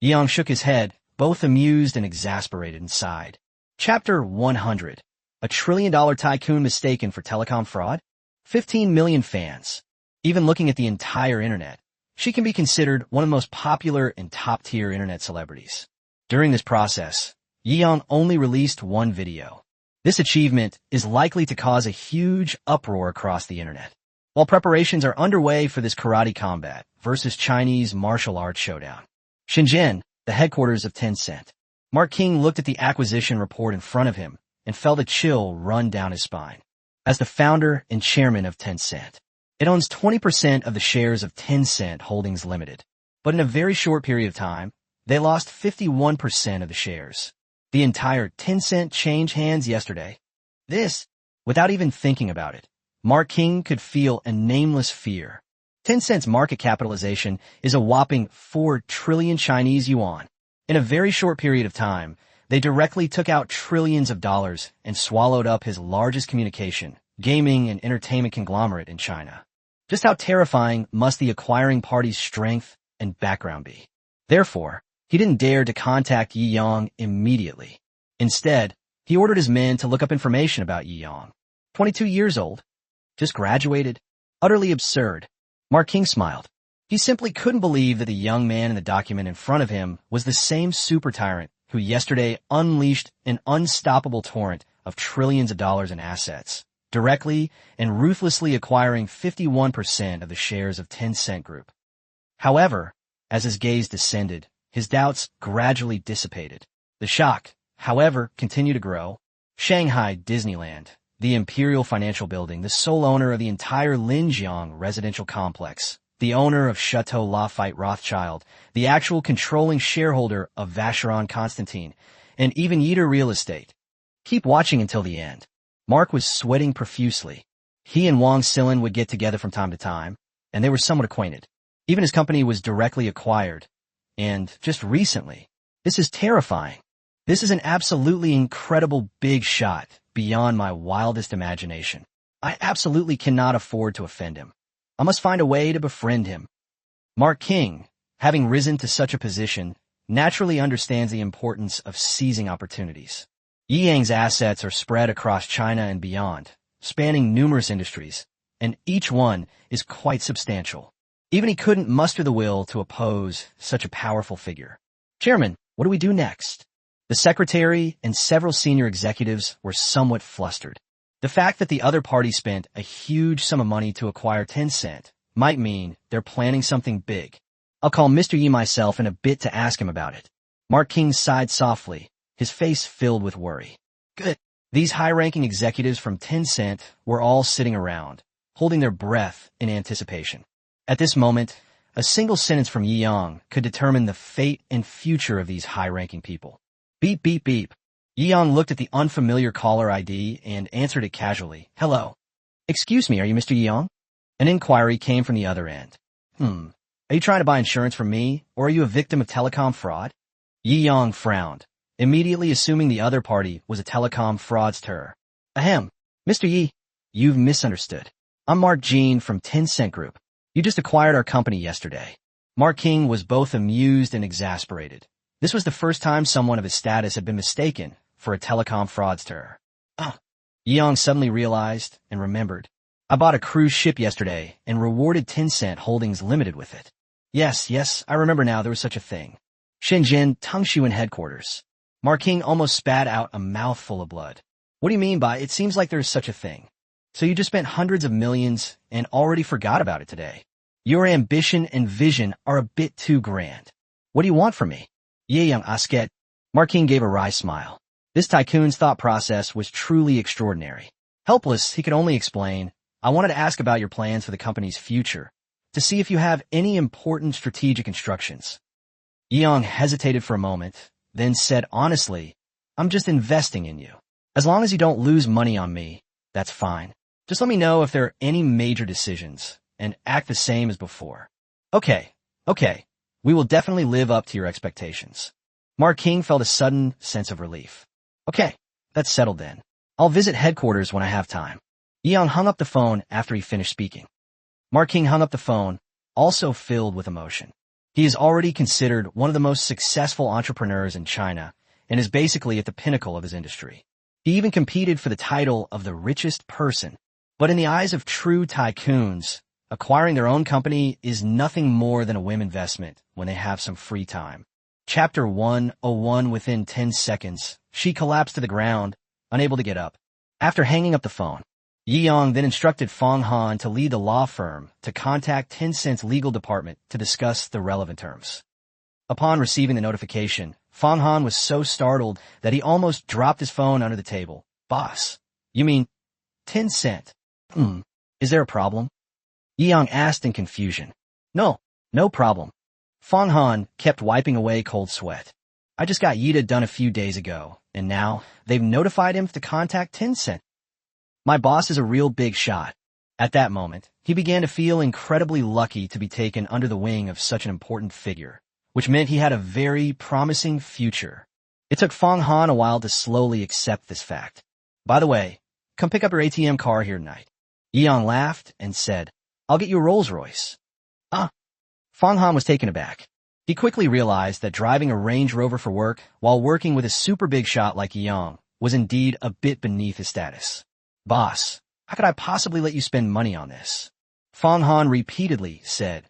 Yi Yang shook his head, both amused and exasperated, and sighed. Chapter 100. A $1 trillion tycoon mistaken for telecom fraud? 15 million fans. Even looking at the entire internet, she can be considered one of the most popular and top-tier internet celebrities. During this process, Yi Yang only released one video. This achievement is likely to cause a huge uproar across the internet. While preparations are underway for this karate combat versus Chinese martial arts showdown. Shenzhen, the headquarters of Tencent. Mark King looked at the acquisition report in front of him and felt a chill run down his spine. As the founder and chairman of Tencent, it owns 20% of the shares of Tencent Holdings Limited. But in a very short period of time, they lost 51% of the shares. The entire Tencent changed hands yesterday. This, without even thinking about it, Mark King could feel a nameless fear. Tencent's market capitalization is a whopping 4 trillion Chinese yuan. In a very short period of time, they directly took out trillions of dollars and swallowed up his largest communication, gaming, and entertainment conglomerate in China. Just how terrifying must the acquiring party's strength and background be? Therefore, he didn't dare to contact Yi Yang immediately. Instead, he ordered his men to look up information about Yi Yang. 22 years old. Just graduated. Utterly absurd. Mark King smiled. He simply couldn't believe that the young man in the document in front of him was the same super tyrant who yesterday unleashed an unstoppable torrent of trillions of dollars in assets, directly and ruthlessly acquiring 51% of the shares of Tencent Group. However, as his gaze descended, his doubts gradually dissipated. The shock, however, continued to grow. Shanghai Disneyland, the Imperial Financial Building, the sole owner of the entire Linjiang residential complex, the owner of Chateau Lafayette Rothschild, the actual controlling shareholder of Vacheron Constantin, and even Yeater Real Estate. Keep watching until the end. Mark was sweating profusely. He and Wang Silin would get together from time to time, and they were somewhat acquainted. Even his company was directly acquired. And just recently. This is terrifying. This is an absolutely incredible big shot beyond my wildest imagination. I absolutely cannot afford to offend him. I must find a way to befriend him. Mark King, having risen to such a position, naturally understands the importance of seizing opportunities. Yi Yang's assets are spread across China and beyond, spanning numerous industries, and each one is quite substantial. Even he couldn't muster the will to oppose such a powerful figure. Chairman, what do we do next? The secretary and several senior executives were somewhat flustered. The fact that the other party spent a huge sum of money to acquire Tencent might mean they're planning something big. I'll call Mr. Yi myself in a bit to ask him about it. Mark King sighed softly, his face filled with worry. Good. These high-ranking executives from Tencent were all sitting around, holding their breath in anticipation. At this moment, a single sentence from Yi Yang could determine the fate and future of these high-ranking people. Beep, beep, beep. Yi Yang looked at the unfamiliar caller ID and answered it casually. Hello. Excuse me, are you Mr. Yi Yang? An inquiry came from the other end. Are you trying to buy insurance from me, or are you a victim of telecom fraud? Yi Yang frowned, immediately assuming the other party was a telecom fraudster. Ahem. Mr. Yi, you've misunderstood. I'm Mark Jean from Tencent Group. You just acquired our company yesterday. Mark King was both amused and exasperated. This was the first time someone of his status had been mistaken for a telecom fraudster. Yi Yang suddenly realized and remembered. I bought a cruise ship yesterday and rewarded Tencent Holdings Limited with it. Yes, I remember now there was such a thing. Shenzhen, Tangshuan headquarters. Mark King almost spat out a mouthful of blood. What do you mean by, it seems like there's such a thing? So you just spent hundreds of millions and already forgot about it today. Your ambition and vision are a bit too grand. What do you want from me? Ye Yang Asket. Mark King gave a wry smile. This tycoon's thought process was truly extraordinary. Helpless, he could only explain, I wanted to ask about your plans for the company's future, to see if you have any important strategic instructions. Yi Yang hesitated for a moment, then said honestly, I'm just investing in you. As long as you don't lose money on me, that's fine. Just let me know if there are any major decisions, and act the same as before. Okay. We will definitely live up to your expectations. Mark King felt a sudden sense of relief. Okay, that's settled then. I'll visit headquarters when I have time. Yi Yang hung up the phone after he finished speaking. Mark King hung up the phone, also filled with emotion. He is already considered one of the most successful entrepreneurs in China and is basically at the pinnacle of his industry. He even competed for the title of the richest person. But in the eyes of true tycoons, acquiring their own company is nothing more than a whim investment when they have some free time. Chapter 101. Within 10 seconds, she collapsed to the ground, unable to get up. After hanging up the phone, Yi Yang then instructed Fang Han to lead the law firm to contact Tencent's legal department to discuss the relevant terms. Upon receiving the notification, Fang Han was so startled that he almost dropped his phone under the table. Boss, you mean Tencent? Is there a problem? Yi Yang asked in confusion. No problem. Fang Han kept wiping away cold sweat. I just got Yida done a few days ago, and now they've notified him to contact Tencent. My boss is a real big shot. At that moment, he began to feel incredibly lucky to be taken under the wing of such an important figure, which meant he had a very promising future. It took Fang Han a while to slowly accept this fact. By the way, come pick up your ATM car here tonight. Yi Yang laughed and said, I'll get you a Rolls Royce. Fang Han was taken aback. He quickly realized that driving a Range Rover for work while working with a super big shot like Yi Yang was indeed a bit beneath his status. Boss, how could I possibly let you spend money on this? Fang Han repeatedly said,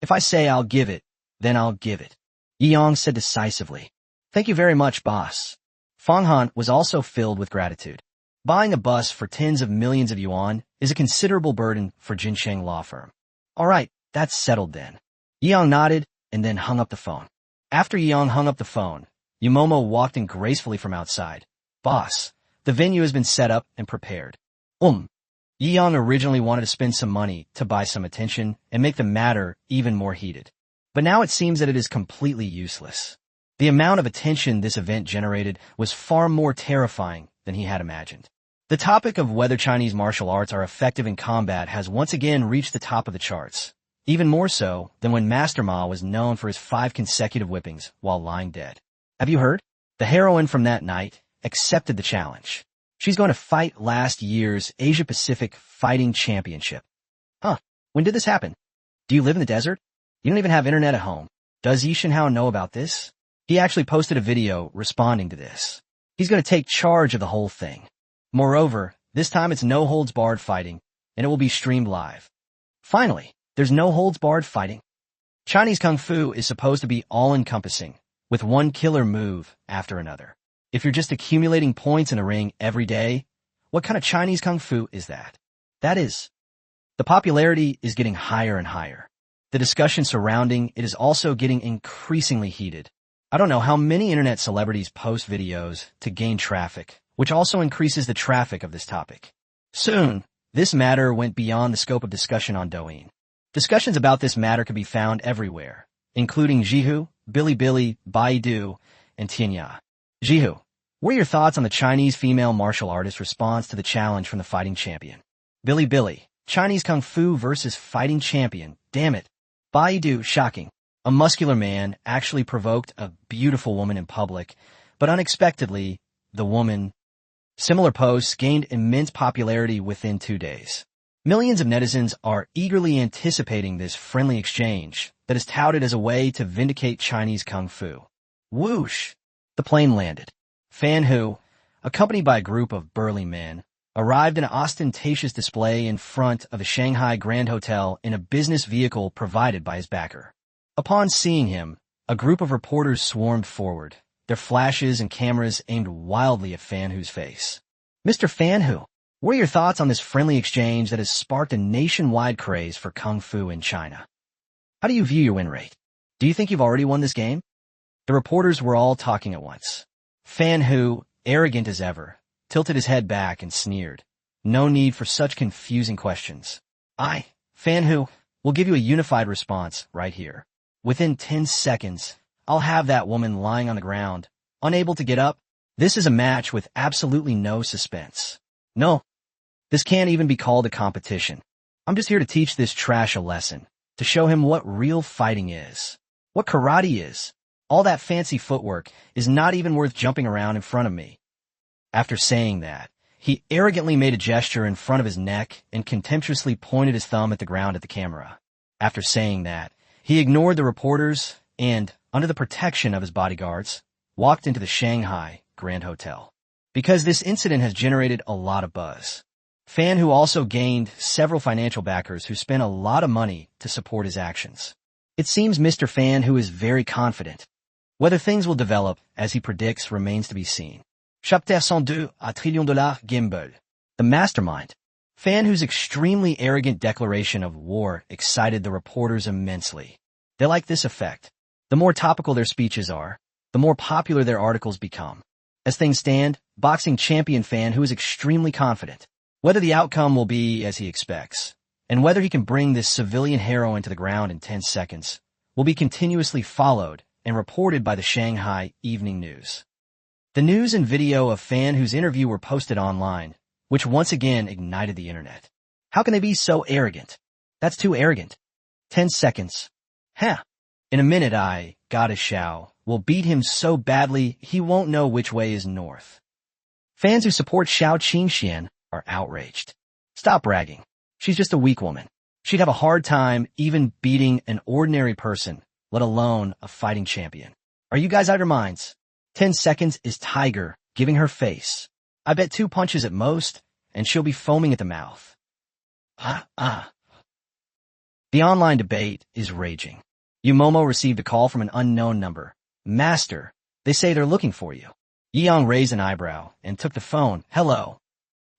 If I say I'll give it, then I'll give it. Yi Yang said decisively, Thank you very much, boss. Fang Han was also filled with gratitude. Buying a bus for tens of millions of yuan is a considerable burden for Jinsheng law firm. All right, that's settled then. Yi Yang nodded and then hung up the phone. After Yi Yang hung up the phone, Yumomo walked in gracefully from outside. Boss, the venue has been set up and prepared. Yi Yang originally wanted to spend some money to buy some attention and make the matter even more heated. But now it seems that it is completely useless. The amount of attention this event generated was far more terrifying than he had imagined. The topic of whether Chinese martial arts are effective in combat has once again reached the top of the charts, even more so than when Master Ma was known for his 5 consecutive whippings while lying dead. Have you heard? The heroine from that night accepted the challenge. She's going to fight last year's Asia-Pacific Fighting Championship. When did this happen? Do you live in the desert? You don't even have internet at home. Does Yi Shenhao know about this? He actually posted a video responding to this. He's going to take charge of the whole thing. Moreover, this time it's no-holds-barred fighting, and it will be streamed live. Finally, there's no-holds-barred fighting. Chinese Kung Fu is supposed to be all-encompassing, with one killer move after another. If you're just accumulating points in the ring every day, what kind of Chinese Kung Fu is that? That is, the popularity is getting higher and higher. The discussion surrounding it is also getting increasingly heated. I don't know how many internet celebrities post videos to gain traffic, which also increases the traffic of this topic. Soon, this matter went beyond the scope of discussion on Douyin. Discussions about this matter could be found everywhere, including Zhihu, Bilibili, Baidu, and Tianya. Zhihu, what are your thoughts on the Chinese female martial artist response to the challenge from the fighting champion? Bilibili, Chinese Kung Fu versus fighting champion, damn it. Baidu, shocking. A muscular man actually provoked a beautiful woman in public, but unexpectedly, the woman. Similar posts gained immense popularity within 2 days. Millions of netizens are eagerly anticipating this friendly exchange that is touted as a way to vindicate Chinese Kung Fu. Whoosh! The plane landed. Fan Hu, accompanied by a group of burly men, arrived in an ostentatious display in front of the Shanghai Grand Hotel in a business vehicle provided by his backer. Upon seeing him, a group of reporters swarmed forward, their flashes and cameras aimed wildly at Fan Hu's face. Mr. Fan Hu, what are your thoughts on this friendly exchange that has sparked a nationwide craze for Kung Fu in China? How do you view your win rate? Do you think you've already won this game? The reporters were all talking at once. Fan Hu, arrogant as ever, tilted his head back and sneered. No need for such confusing questions. Fan Hu, will give you a unified response right here. Within 10 seconds, I'll have that woman lying on the ground, unable to get up. This is a match with absolutely no suspense. No, this can't even be called a competition. I'm just here to teach this trash a lesson, to show him what real fighting is, what karate is. All that fancy footwork is not even worth jumping around in front of me. After saying that, he arrogantly made a gesture in front of his neck and contemptuously pointed his thumb at the ground at the camera. After saying that, he ignored the reporters and, under the protection of his bodyguards, walked into the Shanghai Grand Hotel. Because this incident has generated a lot of buzz. Fan Hu also gained several financial backers who spent a lot of money to support his actions. It seems Mr. Fan Hu is very confident. Whether things will develop as he predicts remains to be seen. Chapter 102, $1 trillion Gimbal. The mastermind. Fan Hu's extremely arrogant declaration of war excited the reporters immensely. They like this effect. The more topical their speeches are, the more popular their articles become. As things stand, boxing champion Fan Hu is extremely confident. Whether the outcome will be as he expects, and whether he can bring this civilian hero into the ground in 10 seconds, will be continuously followed and reported by the Shanghai Evening News. The news and video of Fan Hu's interview were posted online, which once again ignited the internet. How can they be so arrogant? That's too arrogant. 10 seconds. In a minute Goddess Xiao, will beat him so badly he won't know which way is north. Fans who support Xiao Qingxian are outraged. Stop bragging. She's just a weak woman. She'd have a hard time even beating an ordinary person, let alone a fighting champion. Are you guys out of your minds? 10 seconds is Tiger giving her face. I bet 2 punches at most, and she'll be foaming at the mouth. The online debate is raging. Yumomo received a call from an unknown number. Master, they say they're looking for you. Yiyang raised an eyebrow and took the phone. Hello.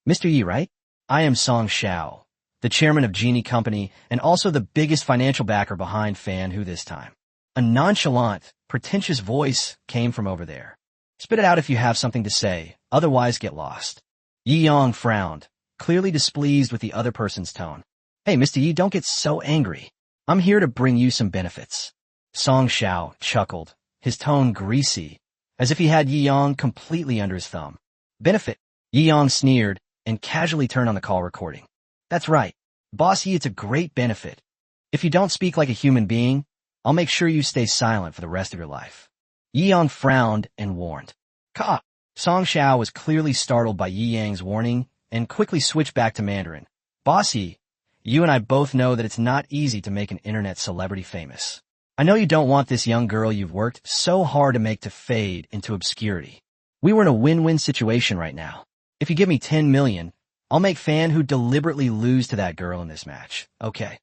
Mr. Yi, right? I am Song Xiao, the chairman of Genie Company and also the biggest financial backer behind Fan Hu this time. A nonchalant, pretentious voice came from over there. Spit it out if you have something to say, otherwise get lost. Yiyang frowned, clearly displeased with the other person's tone. Hey, Mr. Yi, don't get so angry. I'm here to bring you some benefits. Song Xiao chuckled, his tone greasy, as if he had Yiyang completely under his thumb. Benefit? Yiyang sneered and casually turned on the call recording. That's right. Boss Yi, it's a great benefit. If you don't speak like a human being, I'll make sure you stay silent for the rest of your life. Yiyang frowned and warned. Ka! Song Xiao was clearly startled by Yiyang's warning and quickly switched back to Mandarin. Boss Yi, you and I both know that it's not easy to make an internet celebrity famous. I know you don't want this young girl you've worked so hard to make to fade into obscurity. We were in a win-win situation right now. If you give me 10 million, I'll make Fan Hu deliberately lose to that girl in this match. Okay.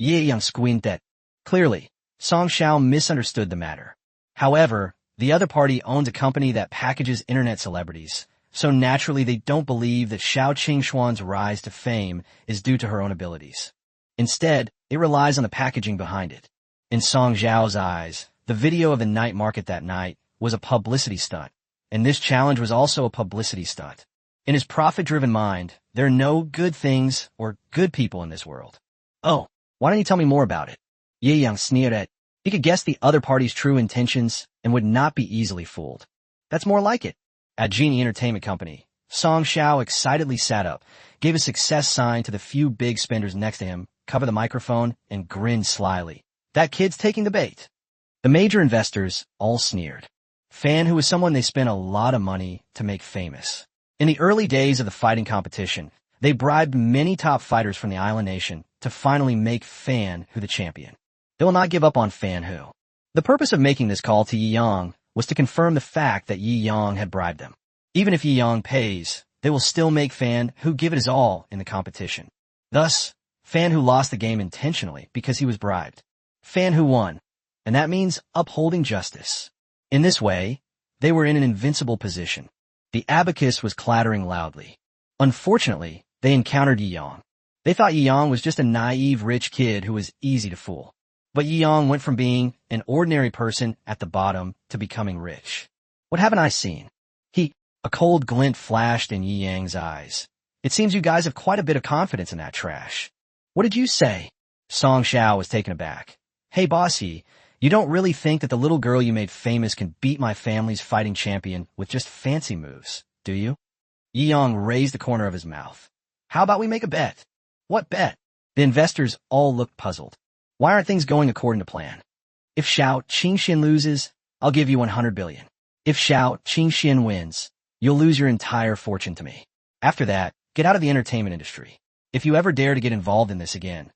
Yiyang squinted. Clearly, Song Xiao misunderstood the matter. However, the other party owns a company that packages internet celebrities, so naturally they don't believe that Xiao Qingxuan's rise to fame is due to her own abilities. Instead, it relies on the packaging behind it. In Song Zhao's eyes, the video of the night market that night was a publicity stunt, and this challenge was also a publicity stunt. In his profit-driven mind, there are no good things or good people in this world. Oh, why don't you tell me more about it? Ye Yang sneered at. He could guess the other party's true intentions and would not be easily fooled. That's more like it. At Genie Entertainment Company, Song Xiao excitedly sat up, gave a success sign to the few big spenders next to him, covered the microphone, and grinned slyly. That kid's taking the bait. The major investors all sneered. Fan, who was someone they spent a lot of money to make famous. In the early days of the fighting competition, they bribed many top fighters from the island nation to finally make Fan Hu the champion. They will not give up on Fan Hu. The purpose of making this call to Yi Yang was to confirm the fact that Yi Yang had bribed them. Even if Yi Yang pays, they will still make Fan Hu give it his all in the competition. Thus, Fan Hu lost the game intentionally because he was bribed. Fan Hu won, and that means upholding justice. In this way, they were in an invincible position. The abacus was clattering loudly. Unfortunately, they encountered Yi Yang. They thought Yi Yang was just a naive rich kid who was easy to fool. But Yi Yang went from being an ordinary person at the bottom to becoming rich. What haven't I seen? A cold glint flashed in Yi Yang's eyes. It seems you guys have quite a bit of confidence in that trash. What did you say? Song Xiao was taken aback. Hey boss Yi, you don't really think that the little girl you made famous can beat my family's fighting champion with just fancy moves, do you? Yi Yang raised the corner of his mouth. How about we make a bet? What bet? The investors all looked puzzled. Why aren't things going according to plan? If Xiao Qingxian loses, I'll give you 100 billion. If Xiao Qingxian wins, you'll lose your entire fortune to me. After that, get out of the entertainment industry. If you ever dare to get involved in this again,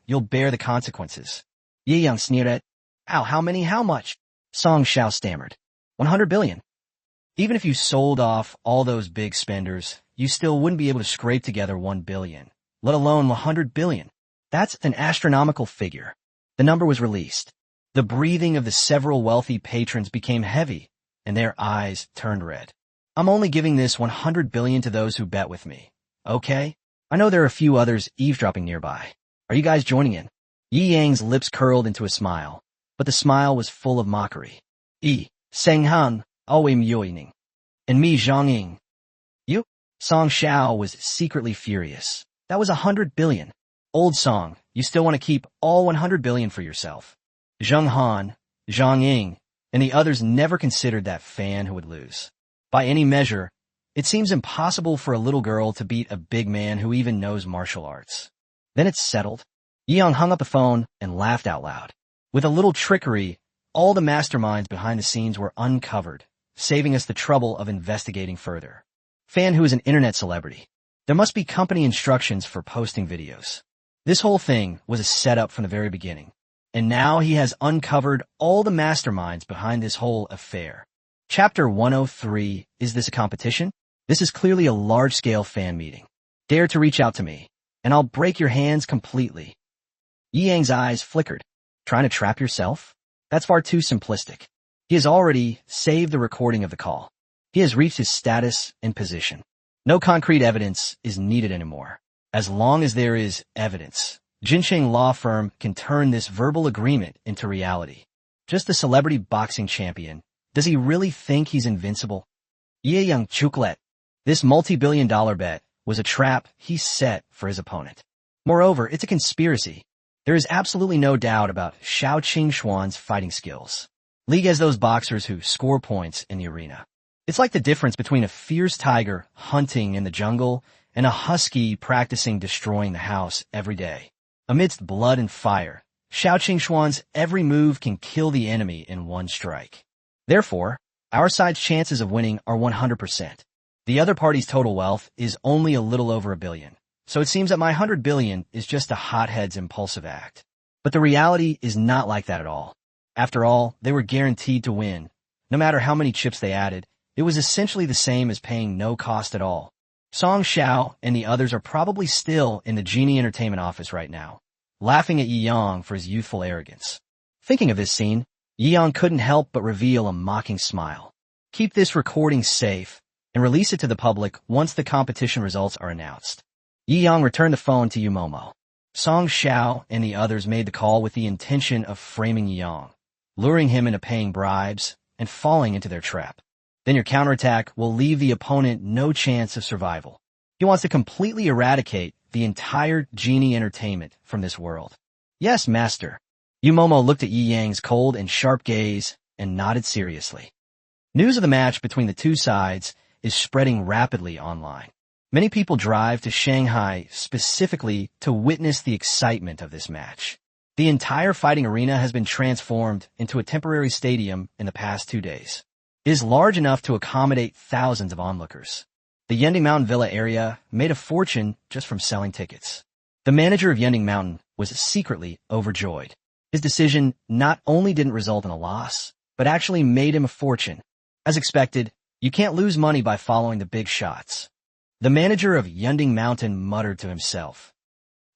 you'll bear the consequences. Ye Yang sneered at. Ow, how much? Song Xiao stammered. 100 billion. Even if you sold off all those big spenders, you still wouldn't be able to scrape together 1 billion, let alone 100 billion. That's an astronomical figure. The number was released. The breathing of the several wealthy patrons became heavy, and their eyes turned red. I'm only giving this 100 billion to those who bet with me. Okay? I know there are a few others eavesdropping nearby. Are you guys joining in? Yi Yang's lips curled into a smile, but the smile was full of mockery. Seng Han, Aoi Myoining. And me Zhongying. You? Song Xiao was secretly furious. That was 100 billion. Old Song, you still want to keep all 100 billion for yourself. Zheng Han, Zhang Ying, and the others never considered that Fan Hu would lose. By any measure, it seems impossible for a little girl to beat a big man who even knows martial arts. Then it's settled. Yi Yang hung up the phone and laughed out loud. With a little trickery, all the masterminds behind the scenes were uncovered, saving us the trouble of investigating further. Fan Hu is an internet celebrity. There must be company instructions for posting videos. This whole thing was a setup from the very beginning. And now he has uncovered all the masterminds behind this whole affair. Chapter 103, Is This a Competition? This is clearly a large-scale fan meeting. Dare to reach out to me, and I'll break your hands completely. Yi Yang's eyes flickered. Trying to trap yourself? That's far too simplistic. He has already saved the recording of the call. He has reached his status and position. No concrete evidence is needed anymore. As long as there is evidence, Jinsheng Law Firm can turn this verbal agreement into reality. Just the celebrity boxing champion. Does he really think he's invincible? Ye Yang Chuklet. This multi-billion-dollar bet was a trap he set for his opponent. Moreover, it's a conspiracy. There is absolutely no doubt about Xiao Qingxuan's fighting skills. League has those boxers who score points in the arena. It's like the difference between a fierce tiger hunting in the jungle and a husky practicing destroying the house every day. Amidst blood and fire, Xiao Qingxuan's every move can kill the enemy in one strike. Therefore, our side's chances of winning are 100%. The other party's total wealth is only a little over $1 billion. So it seems that my 100 billion is just a hothead's impulsive act. But the reality is not like that at all. After all, they were guaranteed to win. No matter how many chips they added, it was essentially the same as paying no cost at all. Song Xiao and the others are probably still in the Genie Entertainment office right now, laughing at Yi Yang for his youthful arrogance. Thinking of this scene, Yi Yang couldn't help but reveal a mocking smile. Keep this recording safe and release it to the public once the competition results are announced. Yi Yang returned the phone to Yumomo. Song Xiao and the others made the call with the intention of framing Yang, luring him into paying bribes and falling into their trap. Then your counterattack will leave the opponent no chance of survival. He wants to completely eradicate the entire genie entertainment from this world. Yes, master. Yumomo looked at Yi Yang's cold and sharp gaze and nodded seriously. News of the match between the two sides is spreading rapidly online. Many people drive to Shanghai specifically to witness the excitement of this match. The entire fighting arena has been transformed into a temporary stadium in the past 2 days. It is large enough to accommodate thousands of onlookers. The Yending Mountain Villa area made a fortune just from selling tickets. The manager of Yending Mountain was secretly overjoyed. His decision not only didn't result in a loss, but actually made him a fortune. As expected, you can't lose money by following the big shots. The manager of Yending Mountain muttered to himself.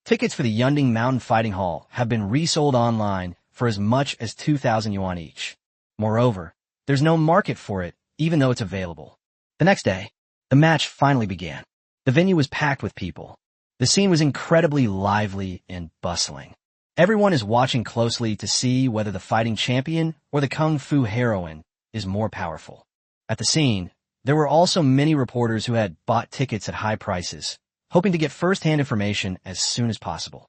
Tickets for the Yending Mountain Fighting Hall have been resold online for as much as 2,000 yuan each. Moreover, there's no market for it, even though it's available. The next day, the match finally began. The venue was packed with people. The scene was incredibly lively and bustling. Everyone is watching closely to see whether the fighting champion or the kung fu heroine is more powerful. At the scene, there were also many reporters who had bought tickets at high prices, hoping to get first-hand information as soon as possible.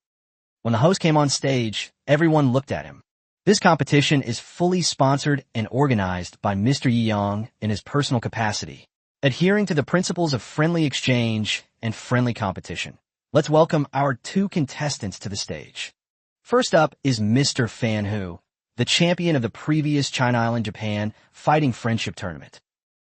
When the host came on stage, everyone looked at him. This competition is fully sponsored and organized by Mr. Yi Yang in his personal capacity, adhering to the principles of friendly exchange and friendly competition. Let's welcome our two contestants to the stage. First up is Mr. Fan Hu, the champion of the previous China Island Japan Fighting Friendship Tournament.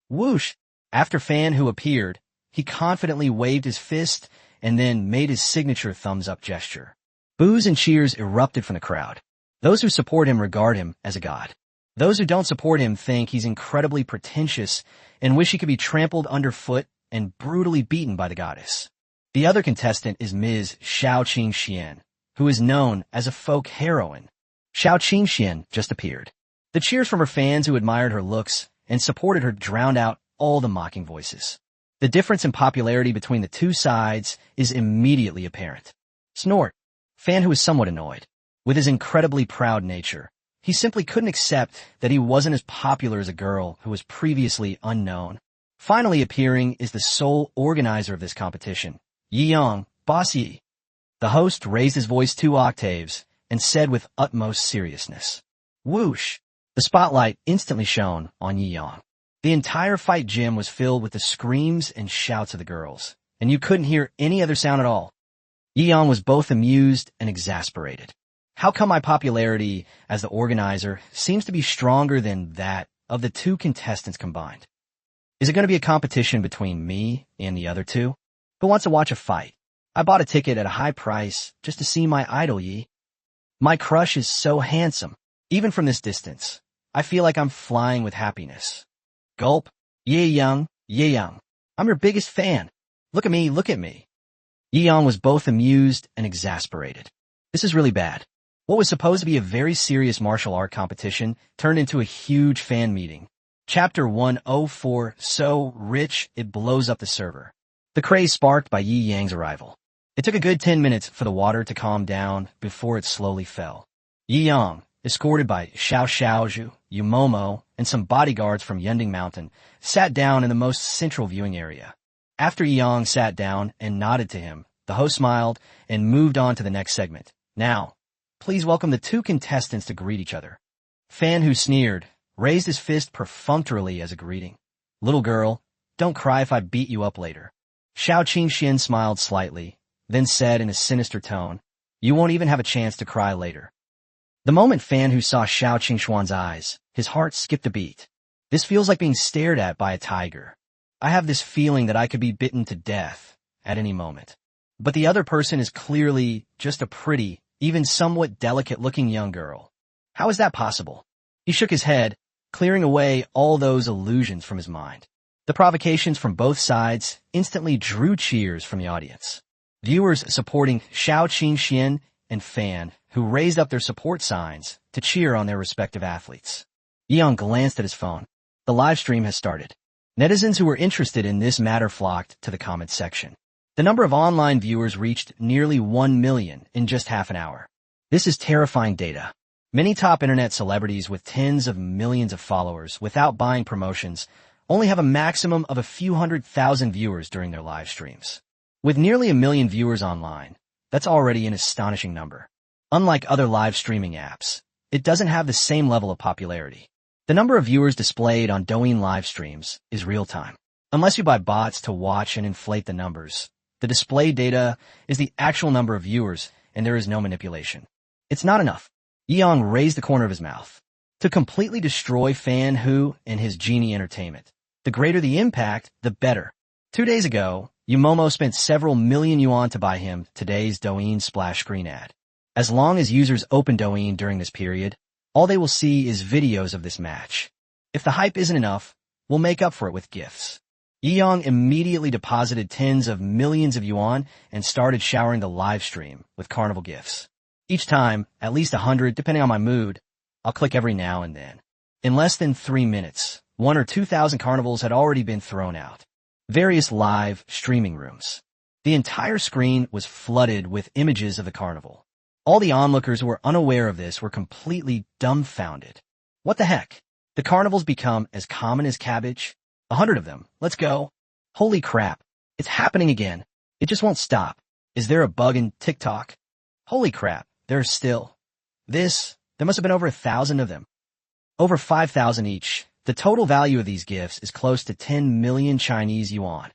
Whoosh! After Fan Hu appeared, he confidently waved his fist and then made his signature thumbs-up gesture. Boos and cheers erupted from the crowd. Those who support him regard him as a god. Those who don't support him think he's incredibly pretentious and wish he could be trampled underfoot and brutally beaten by the goddess. The other contestant is Ms. Xiao Qingxian, who is known as a folk heroine. Xiao Qingxian just appeared. The cheers from her fans who admired her looks and supported her drowned out all the mocking voices. The difference in popularity between the two sides is immediately apparent. Snort. Fan Hu is somewhat annoyed. With his incredibly proud nature, he simply couldn't accept that he wasn't as popular as a girl who was previously unknown. Finally appearing is the sole organizer of this competition, Yi Yang, Boss Yi. The host raised his voice 2 octaves and said with utmost seriousness, "Whoosh!" The spotlight instantly shone on Yi Yang. The entire fight gym was filled with the screams and shouts of the girls, and you couldn't hear any other sound at all. Yi Yang was both amused and exasperated. How come my popularity as the organizer seems to be stronger than that of the two contestants combined? Is it going to be a competition between me and the other two? Who wants to watch a fight? I bought a ticket at a high price just to see my idol Yi. My crush is so handsome. Even from this distance, I feel like I'm flying with happiness. Gulp. Yi Yang, Yi Yang. I'm your biggest fan. Look at me, look at me. Yi Yang was both amused and exasperated. This is really bad. What was supposed to be a very serious martial art competition turned into a huge fan meeting. Chapter 104, so rich it blows up the server. The craze sparked by Yi Yang's arrival. It took a good 10 minutes for the water to calm down before it slowly fell. Yi Yang, escorted by Xiao Xiaozhu, Yumomo, and some bodyguards from Yending Mountain, sat down in the most central viewing area. After Yi Yang sat down and nodded to him, the host smiled and moved on to the next segment. Now, please welcome the two contestants to greet each other. Fan Hu sneered, raised his fist perfunctorily as a greeting. Little girl, don't cry if I beat you up later. Xiao Qingxian smiled slightly, then said in a sinister tone, you won't even have a chance to cry later. The moment Fan Hu saw Xiao Qingxuan's eyes, his heart skipped a beat. This feels like being stared at by a tiger. I have this feeling that I could be bitten to death at any moment. But the other person is clearly just a pretty, even somewhat delicate-looking young girl. How is that possible? He shook his head, clearing away all those illusions from his mind. The provocations from both sides instantly drew cheers from the audience. Viewers supporting Xiao Qingxian and Fan, who raised up their support signs to cheer on their respective athletes. Yi Yang glanced at his phone. The live stream has started. Netizens who were interested in this matter flocked to the comments section. The number of online viewers reached nearly 1 million in just half an hour. This is terrifying data. Many top internet celebrities with tens of millions of followers without buying promotions only have a maximum of a few 100,000 viewers during their live streams. With nearly 1 million viewers online, that's already an astonishing number. Unlike other live streaming apps, it doesn't have the same level of popularity. The number of viewers displayed on Douyin live streams is real-time. Unless you buy bots to watch and inflate the numbers, the display data is the actual number of viewers and there is no manipulation. It's not enough. Yeong raised the corner of his mouth. To completely destroy Fan Hu and his genie entertainment. The greater the impact, the better. 2 days ago, Yumomo spent several million yuan to buy him today's Douyin splash screen ad. As long as users open Douyin during this period, all they will see is videos of this match. If the hype isn't enough, we'll make up for it with gifts. Yeong immediately deposited tens of millions of yuan and started showering the live stream with carnival gifts. Each time, at least 100, depending on my mood, I'll click every now and then. In less than 3 minutes, 1 or 2,000 carnivals had already been thrown out. Various live streaming rooms. The entire screen was flooded with images of the carnival. All the onlookers who were unaware of this were completely dumbfounded. What the heck? The carnivals become as common as cabbage? 100 of them. Let's go. Holy crap. It's happening again. It just won't stop. Is there a bug in TikTok? Holy crap. There's still. There must have been over 1,000 of them. Over 5,000 each. The total value of these gifts is close to 10 million Chinese yuan.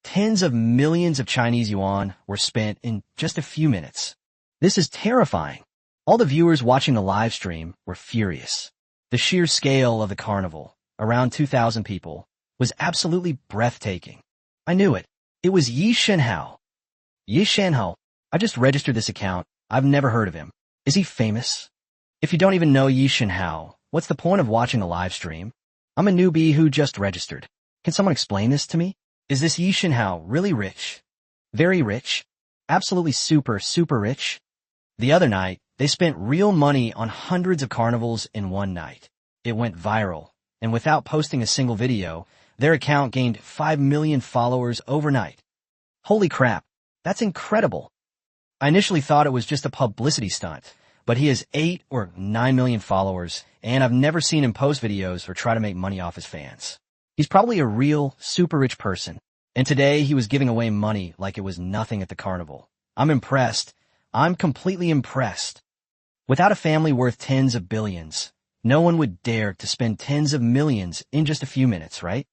Tens of millions of Chinese yuan were spent in just a few minutes. This is terrifying. All the viewers watching the live stream were furious. The sheer scale of the carnival, around 2,000 people, was absolutely breathtaking. I knew it. It was Yi Shenhao. Yi Shenhao. I just registered this account. I've never heard of him. Is he famous? If you don't even know Yi Shenhao, what's the point of watching the live stream? I'm a newbie who just registered. Can someone explain this to me? Is this Yi Shenhao really rich? Very rich? Absolutely super rich? The other night, they spent real money on hundreds of carnivals in one night. It went viral, and without posting a single video, their account gained 5 million followers overnight. Holy crap, that's incredible. I initially thought it was just a publicity stunt, but he has 8 or 9 million followers, and I've never seen him post videos or try to make money off his fans. He's probably a real, super rich person, and today he was giving away money like it was nothing at the carnival. I'm impressed. I'm completely impressed. Without a family worth tens of billions, no one would dare to spend tens of millions in just a few minutes, right?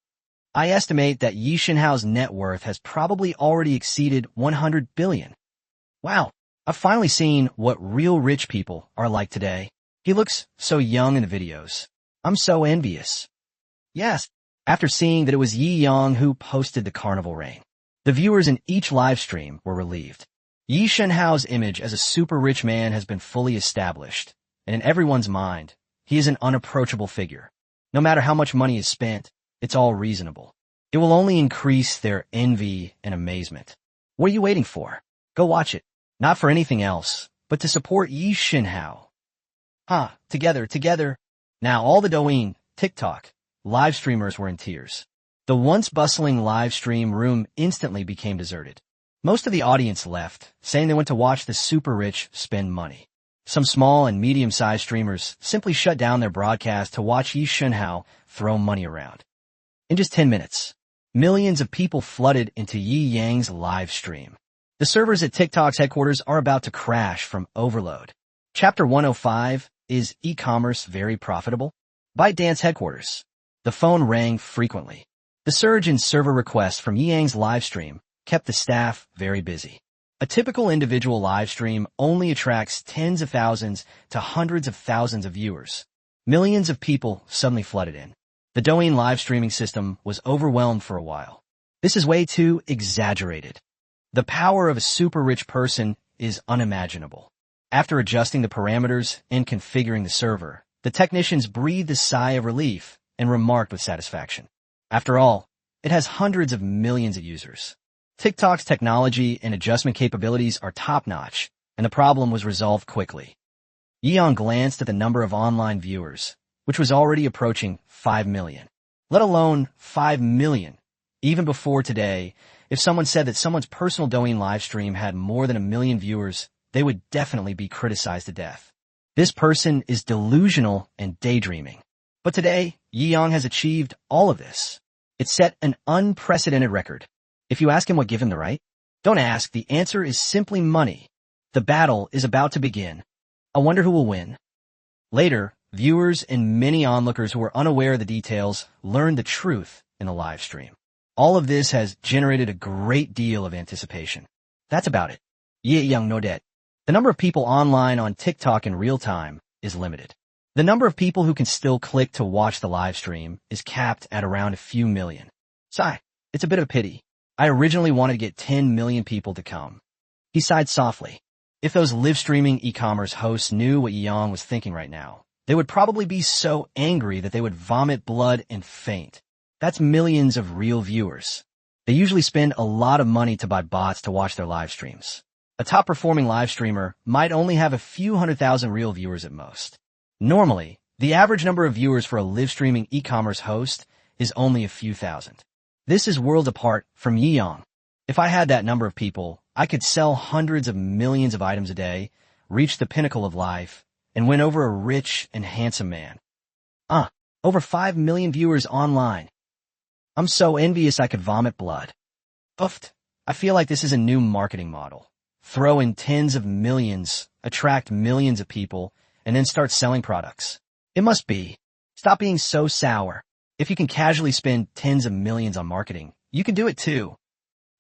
I estimate that Yi Shenhao's net worth has probably already exceeded 100 billion. Wow, I've finally seen what real rich people are like today. He looks so young in the videos. I'm so envious. Yes, after seeing that it was Yi Yang who posted the carnival reign, the viewers in each live stream were relieved. Yi Shenhao's image as a super rich man has been fully established, and in everyone's mind, he is an unapproachable figure. No matter how much money is spent, it's all reasonable. It will only increase their envy and amazement. What are you waiting for? Go watch it. Not for anything else, but to support Yi Shenhao. Together. Now all the Douyin, TikTok, live streamers were in tears. The once bustling live stream room instantly became deserted. Most of the audience left, saying they went to watch the super rich spend money. Some small and medium-sized streamers simply shut down their broadcast to watch Yi Shenhao throw money around. In just 10 minutes, millions of people flooded into Yi Yang's live stream. The servers at TikTok's headquarters are about to crash from overload. Chapter 105, is e-commerce very profitable? ByteDance headquarters. The phone rang frequently. The surge in server requests from Yi Yang's live stream kept the staff very busy. A typical individual live stream only attracts tens of thousands to hundreds of thousands of viewers. Millions of people suddenly flooded in. The Douyin live streaming system was overwhelmed for a while. This is way too exaggerated. The power of a super rich person is unimaginable. After adjusting the parameters and configuring the server, the technicians breathed a sigh of relief and remarked with satisfaction. After all, it has hundreds of millions of users. TikTok's technology and adjustment capabilities are top-notch, and the problem was resolved quickly. Yeon glanced at the number of online viewers, which was already approaching 5 million. Let alone 5 million. Even before today, If someone said that someone's personal Douyin live stream had more than 1 million viewers, they would definitely be criticized to death. This person is delusional and daydreaming. But today, Yi-Yang has achieved all of this. It set an unprecedented record. If you ask him what gave him the right, don't ask, the answer is simply money. The battle is about to begin. I wonder who will win. Later, viewers and many onlookers who were unaware of the details learned the truth in the live stream. All of this has generated a great deal of anticipation. That's about it. Yi-Yang no det. The number of people online on TikTok in real time is limited. The number of people who can still click to watch the live stream is capped at around a few million. Sigh, it's a bit of a pity. I originally wanted to get 10 million people to come. He sighed softly. If those live streaming e-commerce hosts knew what Yang was thinking right now, they would probably be so angry that they would vomit blood and faint. That's millions of real viewers. They usually spend a lot of money to buy bots to watch their live streams. A top-performing live streamer might only have a few 100,000 real viewers at most. Normally, the average number of viewers for a live streaming e-commerce host is only a few thousand. This is worlds apart from Yi-Yang. If I had that number of people, I could sell hundreds of millions of items a day, reach the pinnacle of life, and win over a rich and handsome man. Over 5 million viewers online. I'm so envious I could vomit blood. Oofed. I feel like this is a new marketing model. Throw in tens of millions, attract millions of people, and then start selling products. It must be. Stop being so sour. If you can casually spend tens of millions on marketing, you can do it too.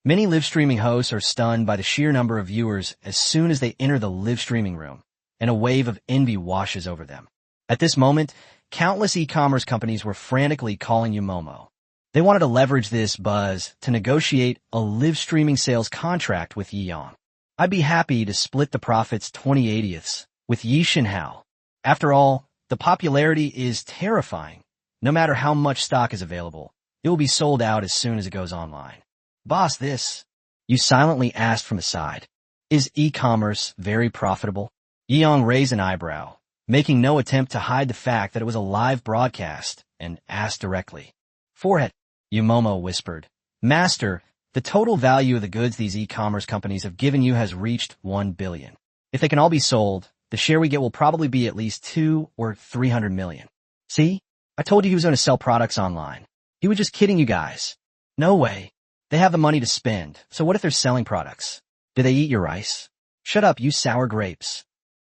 Many live streaming hosts are stunned by the sheer number of viewers as soon as they enter the live streaming room, and a wave of envy washes over them. At this moment, countless e-commerce companies were frantically calling Momo. They wanted to leverage this buzz to negotiate a live streaming sales contract with Yi-Yang. I'd be happy to split the profits 20/80ths with Yi Xinhao. After all, the popularity is terrifying. No matter how much stock is available, it will be sold out as soon as it goes online. Boss, this. You silently asked from the side. Is e-commerce very profitable? Yi-Yang raised an eyebrow, making no attempt to hide the fact that it was a live broadcast, and asked directly. Forehead. Momo whispered. Master, the total value of the goods these e-commerce companies have given you has reached 1 billion. If they can all be sold, the share we get will probably be at least 200 or 300 million. See? I told you he was going to sell products online. He was just kidding you guys. No way. They have the money to spend, so what if they're selling products? Do they eat your rice? Shut up, you sour grapes.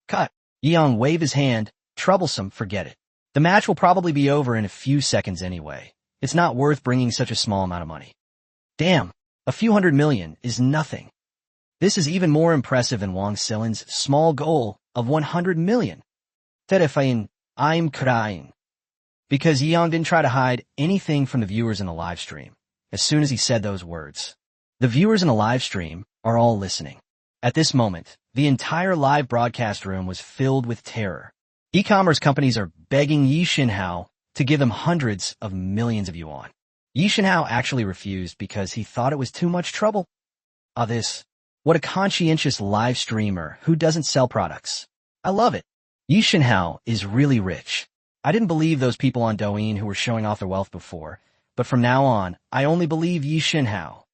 Cut. Yi-Yang waved his hand. Troublesome, forget it. The match will probably be over in a few seconds anyway. It's not worth bringing such a small amount of money. Damn, a few 100 million is nothing. This is even more impressive than Wang Xilin's small goal of 100 million. Terrifying, I'm crying. Because Yi-Yang didn't try to hide anything from the viewers in the live stream. As soon as he said those words, the viewers in the live stream are all listening. At this moment, the entire live broadcast room was filled with terror. E-commerce companies are begging Yi Xinhao to give them hundreds of millions of yuan. Yi Xinhao actually refused because he thought it was too much trouble. What a conscientious live streamer who doesn't sell products. I love it. Yi Xinhao is really rich. I didn't believe those people on Douyin who were showing off their wealth before, but from now on, I only believe Yi Xinhao.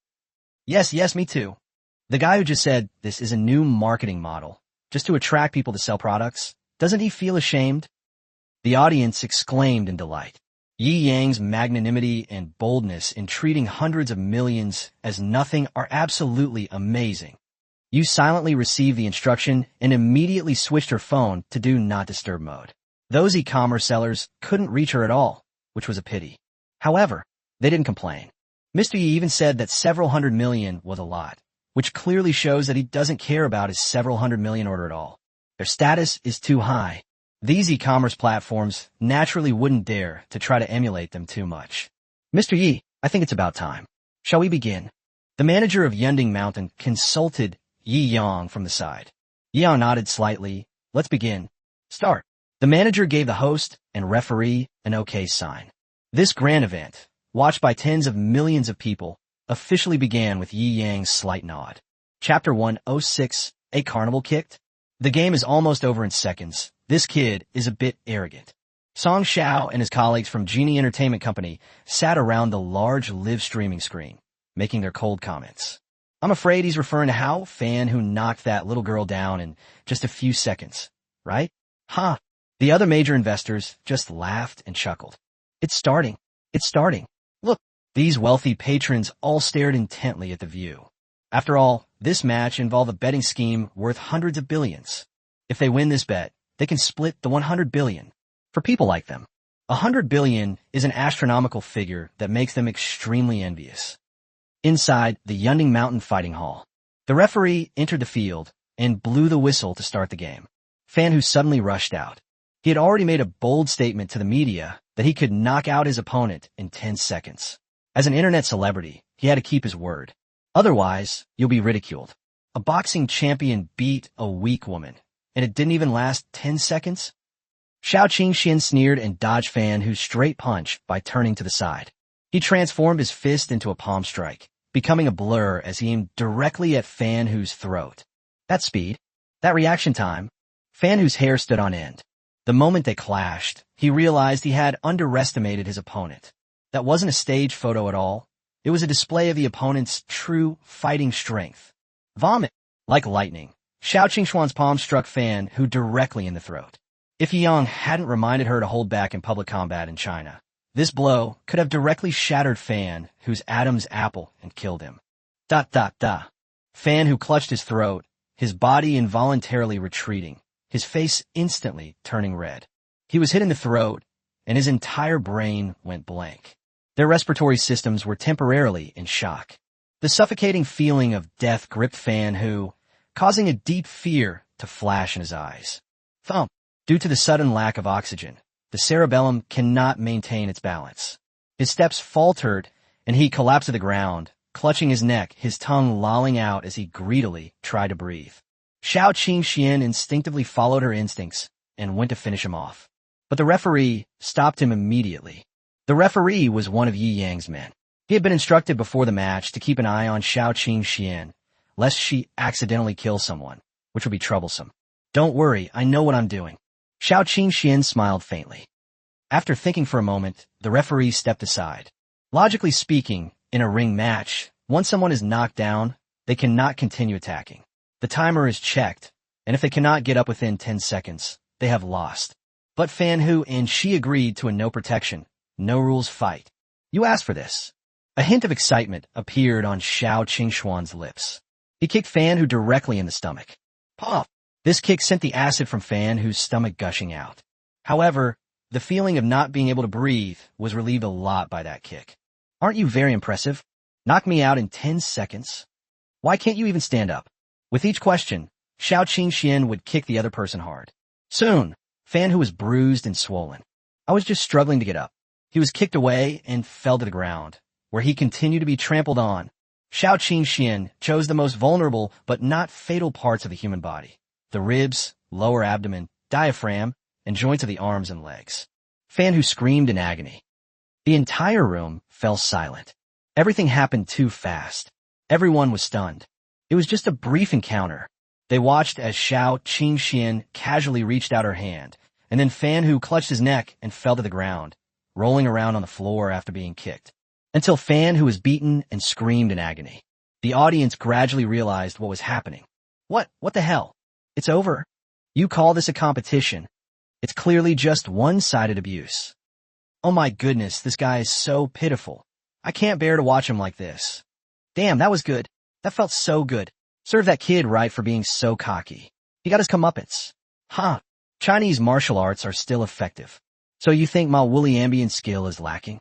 Yes, me too. The guy who just said this is a new marketing model, just to attract people to sell products, doesn't he feel ashamed? The audience exclaimed in delight. Yi-Yang's magnanimity and boldness in treating hundreds of millions as nothing are absolutely amazing. You silently received the instruction and immediately switched her phone to do not disturb mode. Those e-commerce sellers couldn't reach her at all, which was a pity. However, they didn't complain. Mr. Yi even said that several 100 million was a lot, which clearly shows that he doesn't care about his several 100 million order at all. Their status is too high. These e-commerce platforms naturally wouldn't dare to try to emulate them too much. Mr. Yi, I think it's about time. Shall we begin? The manager of Yunding Mountain consulted Yi-Yang from the side. Yi-Yang nodded slightly. Let's begin. Start. The manager gave the host and referee an okay sign. This grand event, watched by tens of millions of people, officially began with Yi-Yang's slight nod. Chapter 106, A Carnival Kicked? The game is almost over in seconds. This kid is a bit arrogant. Song Xiao and his colleagues from Genie Entertainment Company sat around the large live streaming screen. making their cold comments. I'm afraid he's referring to how fan who knocked that little girl down in just a few seconds, right? Huh. The other major investors just laughed and chuckled. It's starting. It's starting. Look, these wealthy patrons all stared intently at the view. After all, this match involved a betting scheme worth hundreds of billions. If they win this bet, they can split the 100 billion. For people like them, 100 billion is an astronomical figure that makes them extremely envious. Inside the Yunding Mountain Fighting Hall, the referee entered the field and blew the whistle to start the game. Fan who suddenly rushed out. He had already made a bold statement to the media that he could knock out his opponent in 10 seconds. As an internet celebrity, he had to keep his word. Otherwise, you'll be ridiculed. A boxing champion beat a weak woman, and it didn't even last 10 seconds? Xiao Qingxian sneered and dodged Fan Hu's straight punch by turning to the side. He transformed his fist into a palm strike, becoming a blur as he aimed directly at Fan Hu's throat. That speed, that reaction time, Fan Hu's hair stood on end. The moment they clashed, he realized he had underestimated his opponent. That wasn't a stage photo at all. It was a display of the opponent's true fighting strength. Vomit. Like lightning, Xiao Qingxuan's palm struck Fan Hu directly in the throat. If Yang hadn't reminded her to hold back in public combat in China, this blow could have directly shattered Fan Hu's Adam's apple and killed him. Fan Hu clutched his throat, his body involuntarily retreating, his face instantly turning red. He was hit in the throat, and his entire brain went blank. Their respiratory systems were temporarily in shock. The suffocating feeling of death gripped Fan Hu, causing a deep fear to flash in his eyes. Thump. Due to the sudden lack of oxygen, the cerebellum cannot maintain its balance. His steps faltered, and he collapsed to the ground, clutching his neck, his tongue lolling out as he greedily tried to breathe. Xiao Qingxian instinctively followed her instincts and went to finish him off. But the referee stopped him immediately. The referee was one of Yi Yang's men. He had been instructed before the match to keep an eye on Xiao Qingxian, lest she accidentally kill someone, which would be troublesome. Don't worry, I know what I'm doing. Xiao Qingxian smiled faintly. After thinking for a moment, the referee stepped aside. Logically speaking, in a ring match, once someone is knocked down, they cannot continue attacking. The timer is checked, and if they cannot get up within 10 seconds, they have lost. But Fan Hu and she agreed to a no protection, no rules fight. You asked for this. A hint of excitement appeared on Xiao Qingxuan's lips. He kicked Fan Hu directly in the stomach. Pop! This kick sent the acid from Fan Hu's stomach gushing out. However, the feeling of not being able to breathe was relieved a lot by that kick. Aren't you very impressive? Knock me out in 10 seconds? Why can't you even stand up? With each question, Xiao Qingxian would kick the other person hard. Soon, Fan Hu was bruised and swollen. I was just struggling to get up. He was kicked away and fell to the ground, where he continued to be trampled on. Xiao Qingxian chose the most vulnerable but not fatal parts of the human body. The ribs, lower abdomen, diaphragm, and joints of the arms and legs. Fan Hu screamed in agony. The entire room fell silent. Everything happened too fast. Everyone was stunned. It was just a brief encounter. They watched as Xiao Qingxian casually reached out her hand, and then Fan Hu clutched his neck and fell to the ground, rolling around on the floor after being kicked, until Fan Hu was beaten and screamed in agony. The audience gradually realized what was happening. What the hell? It's over. You call this a competition. It's clearly just one-sided abuse. Oh my goodness, this guy is so pitiful. I can't bear to watch him like this. Damn, that was good. That felt so good. Serve that kid right for being so cocky. He got his comeuppance. Huh. Chinese martial arts are still effective. So you think my woolly ambient skill is lacking?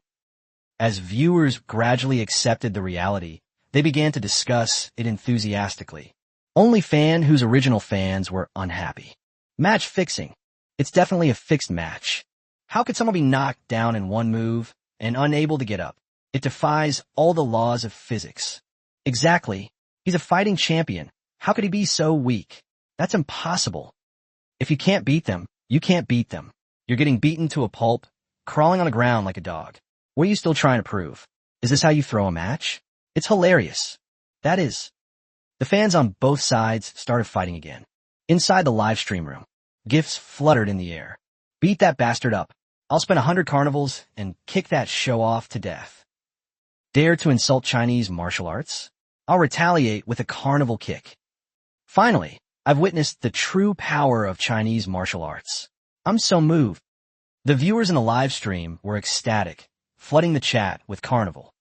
As viewers gradually accepted the reality, they began to discuss it enthusiastically. Only Fan Hu's original fans were unhappy. Match fixing. It's definitely a fixed match. How could someone be knocked down in one move and unable to get up? It defies all the laws of physics. Exactly. He's a fighting champion. How could he be so weak? That's impossible. If you can't beat them, you can't beat them. You're getting beaten to a pulp, crawling on the ground like a dog. What are you still trying to prove? Is this how you throw a match? It's hilarious. That is. The fans on both sides started fighting again. Inside the live stream room, gifts fluttered in the air. Beat that bastard up. I'll spend 100 carnivals and kick that show-off to death. Dare to insult Chinese martial arts? I'll retaliate with a carnival kick. Finally, I've witnessed the true power of Chinese martial arts. I'm so moved. The viewers in the live stream were ecstatic, flooding the chat with carnival.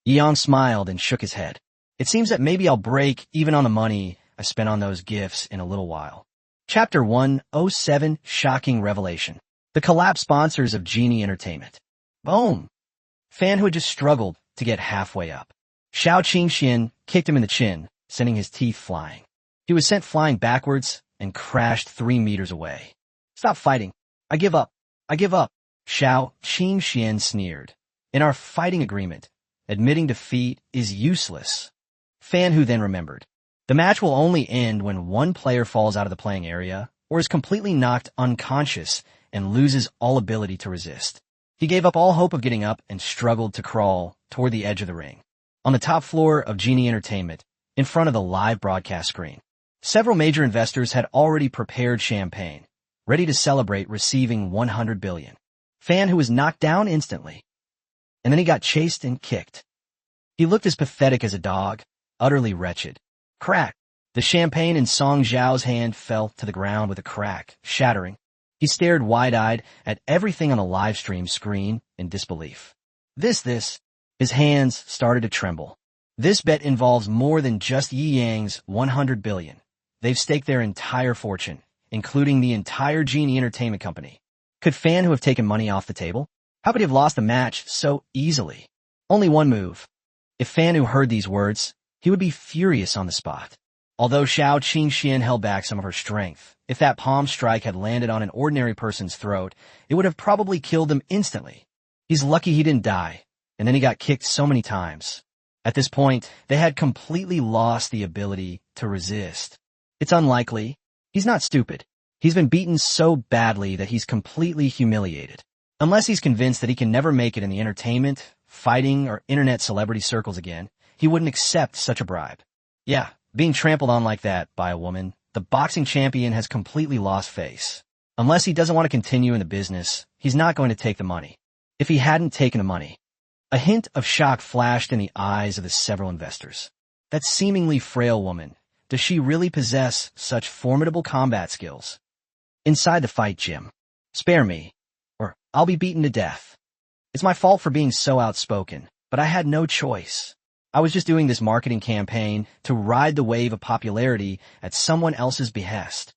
Yang smiled and shook his head. It seems that maybe I'll break even on the money I spent on those gifts in a little while. Chapter 107, Shocking Revelation. The collapse sponsors of Genie Entertainment. Boom! Fan who had just struggled to get halfway up. Xiao Qingxian kicked him in the chin, sending his teeth flying. He was sent flying backwards and crashed 3 meters away. Stop fighting. I give up. I give up. Xiao Qingxian sneered. In our fighting agreement, admitting defeat is useless. Fan who then remembered. The match will only end when one player falls out of the playing area or is completely knocked unconscious and loses all ability to resist. He gave up all hope of getting up and struggled to crawl toward the edge of the ring. On the top floor of Genie Entertainment, in front of the live broadcast screen, several major investors had already prepared champagne, ready to celebrate receiving 100 billion. Fan who was knocked down instantly. And then he got chased and kicked. He looked as pathetic as a dog, utterly wretched. Crack! The champagne in Song Zhao's hand fell to the ground with a crack, shattering. He stared wide-eyed at everything on the live stream screen in disbelief. His hands started to tremble. This bet involves more than just Yi Yang's 100 billion. They've staked their entire fortune, including the entire Genie Entertainment Company. Could Fan who have taken money off the table? How could he have lost the match so easily? Only one move. If Fan who heard these words, he would be furious on the spot. Although Xiao Qingxian held back some of her strength, if that palm strike had landed on an ordinary person's throat, it would have probably killed them instantly. He's lucky he didn't die, and then he got kicked so many times. At this point, they had completely lost the ability to resist. It's unlikely. He's not stupid. He's been beaten so badly that he's completely humiliated. Unless he's convinced that he can never make it in the entertainment, fighting, or internet celebrity circles again, he wouldn't accept such a bribe. Yeah, being trampled on like that by a woman, the boxing champion has completely lost face. Unless he doesn't want to continue in the business, he's not going to take the money. If he hadn't taken the money, a hint of shock flashed in the eyes of the several investors. That seemingly frail woman, does she really possess such formidable combat skills? Inside the fight gym. Spare me, or I'll be beaten to death. It's my fault for being so outspoken, but I had no choice. I was just doing this marketing campaign to ride the wave of popularity at someone else's behest.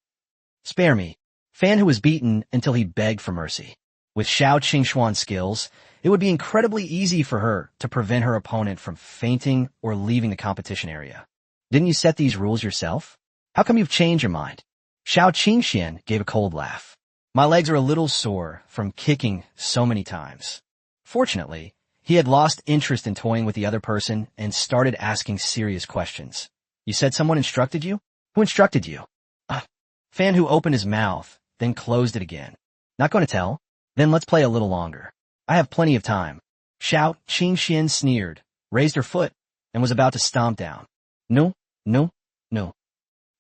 Spare me. Fan who was beaten until he begged for mercy. With Xiao Qingxuan's skills, it would be incredibly easy for her to prevent her opponent from fainting or leaving the competition area. Didn't you set these rules yourself? How come you've changed your mind? Xiao Qingxian gave a cold laugh. My legs are a little sore from kicking so many times. Fortunately, he had lost interest in toying with the other person and started asking serious questions. You said someone instructed you? Who instructed you? Fan who opened his mouth, then closed it again. Not going to tell? Then let's play a little longer. I have plenty of time. Xiao Qingxian sneered, raised her foot, and was about to stomp down. No.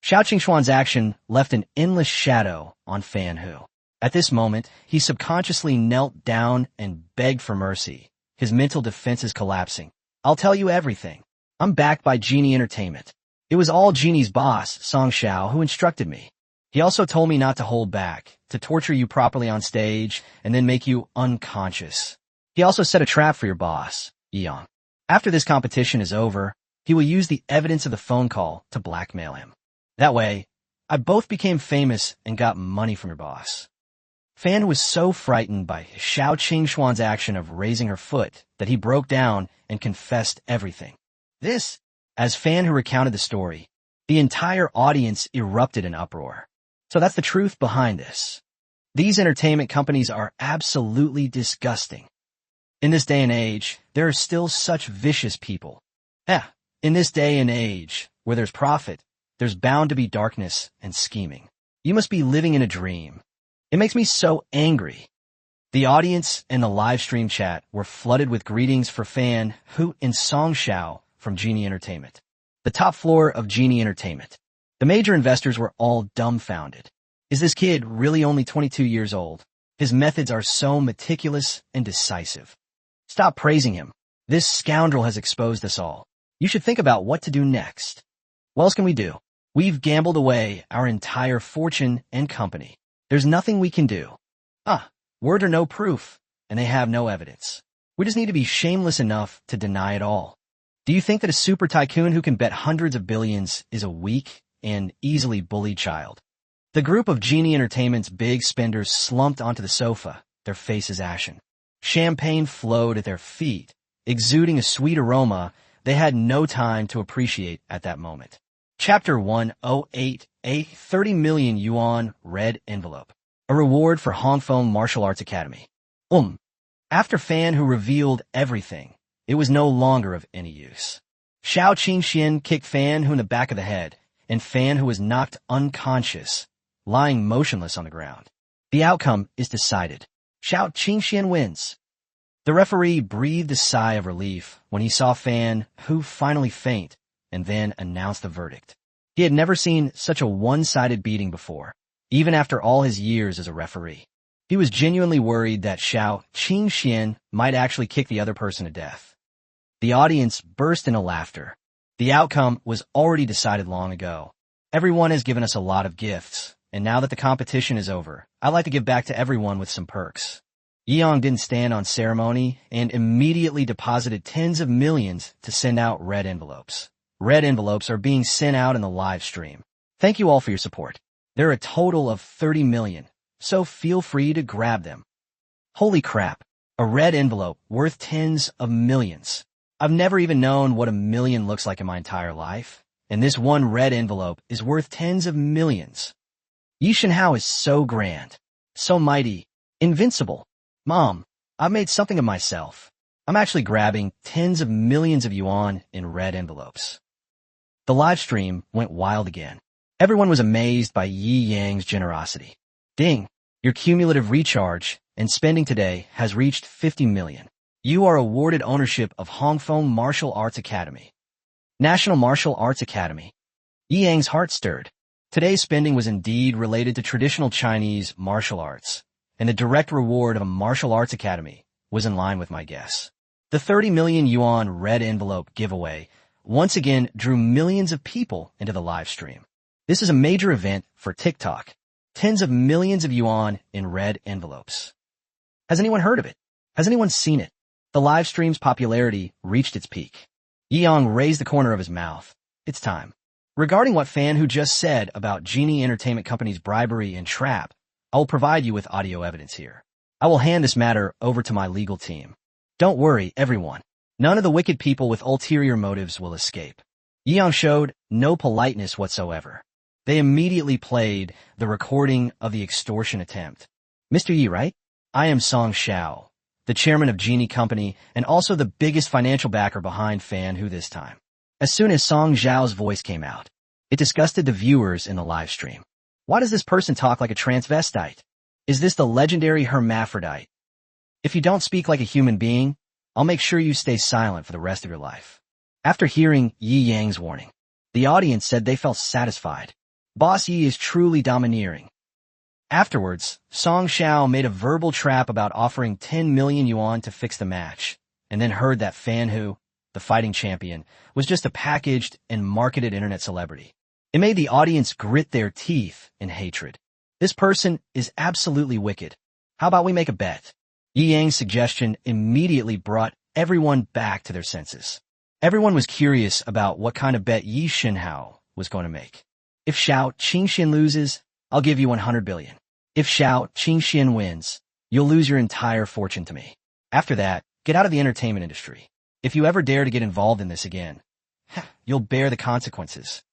Xiao Qingxuan's action left an endless shadow on Fan Hu. At this moment, he subconsciously knelt down and begged for mercy. His mental defenses collapsing. I'll tell you everything. I'm backed by Genie Entertainment. It was all Genie's boss, Song Xiao, who instructed me. He also told me not to hold back, to torture you properly on stage, and then make you unconscious. He also set a trap for your boss, Yang. After this competition is over, he will use the evidence of the phone call to blackmail him. That way, I both became famous and got money from your boss. Fan was so frightened by Xiao Qingxuan's action of raising her foot that he broke down and confessed everything. As Fan who recounted the story, the entire audience erupted in uproar. So that's the truth behind this. These entertainment companies are absolutely disgusting. In this day and age, there are still such vicious people. In this day and age, where there's profit, there's bound to be darkness and scheming. You must be living in a dream. It makes me so angry. The audience and the live stream chat were flooded with greetings for Fan Hu and Song Xiao from Genie Entertainment. The top floor of Genie Entertainment. The major investors were all dumbfounded. Is this kid really only 22 years old? His methods are so meticulous and decisive. Stop praising him. This scoundrel has exposed us all. You should think about what to do next. What else can we do? We've gambled away our entire fortune and company. There's nothing we can do. Word or no proof, and they have no evidence. We just need to be shameless enough to deny it all. Do you think that a super tycoon who can bet hundreds of billions is a weak and easily bullied child? The group of Genie Entertainment's big spenders slumped onto the sofa, their faces ashen. Champagne flowed at their feet, exuding a sweet aroma they had no time to appreciate at that moment. Chapter 108, a 30 million yuan red envelope. A reward for Hong Kong Martial Arts Academy. After Fan Hu revealed everything, it was no longer of any use. Xiao Qingxian kicked Fan Hu in the back of the head, and Fan Hu was knocked unconscious, lying motionless on the ground. The outcome is decided. Xiao Qingxian wins. The referee breathed a sigh of relief when he saw Fan Hu finally faint and then announced the verdict. He had never seen such a one-sided beating before, even after all his years as a referee. He was genuinely worried that Xiao Qingxian might actually kick the other person to death. The audience burst into laughter. The outcome was already decided long ago. Everyone has given us a lot of gifts, and now that the competition is over, I'd like to give back to everyone with some perks. Yeong didn't stand on ceremony and immediately deposited tens of millions to send out red envelopes. Red envelopes are being sent out in the live stream. Thank you all for your support. There are a total of 30 million, so feel free to grab them. Holy crap, a red envelope worth tens of millions. I've never even known what a million looks like in my entire life, and this one red envelope is worth tens of millions. Yi Shenhao is so grand, so mighty, invincible. Mom, I've made something of myself. I'm actually grabbing tens of millions of yuan in red envelopes. The live stream went wild again. Everyone was amazed by Yi Yang's generosity. Ding, your cumulative recharge and spending today has reached 50 million. You are awarded ownership of Hong Kong Martial Arts Academy. National Martial Arts Academy. Yi Yang's heart stirred. Today's spending was indeed related to traditional Chinese martial arts, and the direct reward of a martial arts academy was in line with my guess. The 30 million yuan red envelope giveaway once again drew millions of people into the live stream. This is a major event for TikTok. Tens of millions of yuan in red envelopes. Has anyone heard of it? Has anyone seen it? The live stream's popularity reached its peak. Yeong raised the corner of his mouth. It's time. Regarding what Fan Hu just said about Genie Entertainment Company's bribery and trap, I will provide you with audio evidence here. I will hand this matter over to my legal team. Don't worry, everyone. None of the wicked people with ulterior motives will escape. Yeong showed no politeness whatsoever. They immediately played the recording of the extortion attempt. Mr. Yi, right? I am Song Xiao, the chairman of Genie Company and also the biggest financial backer behind Fan Hu this time. As soon as Song Xiao's voice came out, it disgusted the viewers in the live stream. Why does this person talk like a transvestite? Is this the legendary hermaphrodite? If you don't speak like a human being, I'll make sure you stay silent for the rest of your life. After hearing Yi Yang's warning, the audience said they felt satisfied. Boss Yi is truly domineering. Afterwards, Song Xiao made a verbal trap about offering 10 million yuan to fix the match, and then heard that Fan Hu, the fighting champion, was just a packaged and marketed internet celebrity. It made the audience grit their teeth in hatred. This person is absolutely wicked. How about we make a bet? Yi Yang's suggestion immediately brought everyone back to their senses. Everyone was curious about what kind of bet Yi Shenhao was going to make. If Xiao Qingxian loses, I'll give you 100 billion. If Xiao Qingxian wins, you'll lose your entire fortune to me. After that, get out of the entertainment industry. If you ever dare to get involved in this again, you'll bear the consequences.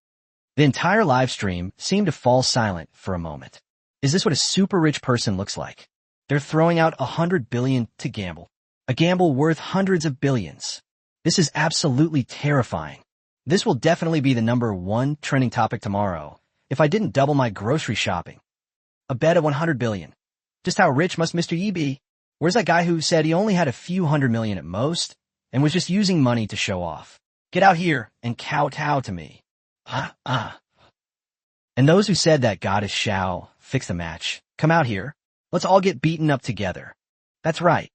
The entire live stream seemed to fall silent for a moment. Is this what a super rich person looks like? They're throwing out 100 billion to gamble. A gamble worth hundreds of billions. This is absolutely terrifying. This will definitely be the #1 trending topic tomorrow if I didn't double my grocery shopping. A bet of 100 billion. Just how rich must Mr. Yi be? Where's that guy who said he only had a few hundred million at most and was just using money to show off? Get out here and kowtow to me. And those who said that Goddess Xiao fixed the match, come out here. Let's all get beaten up together. That's right.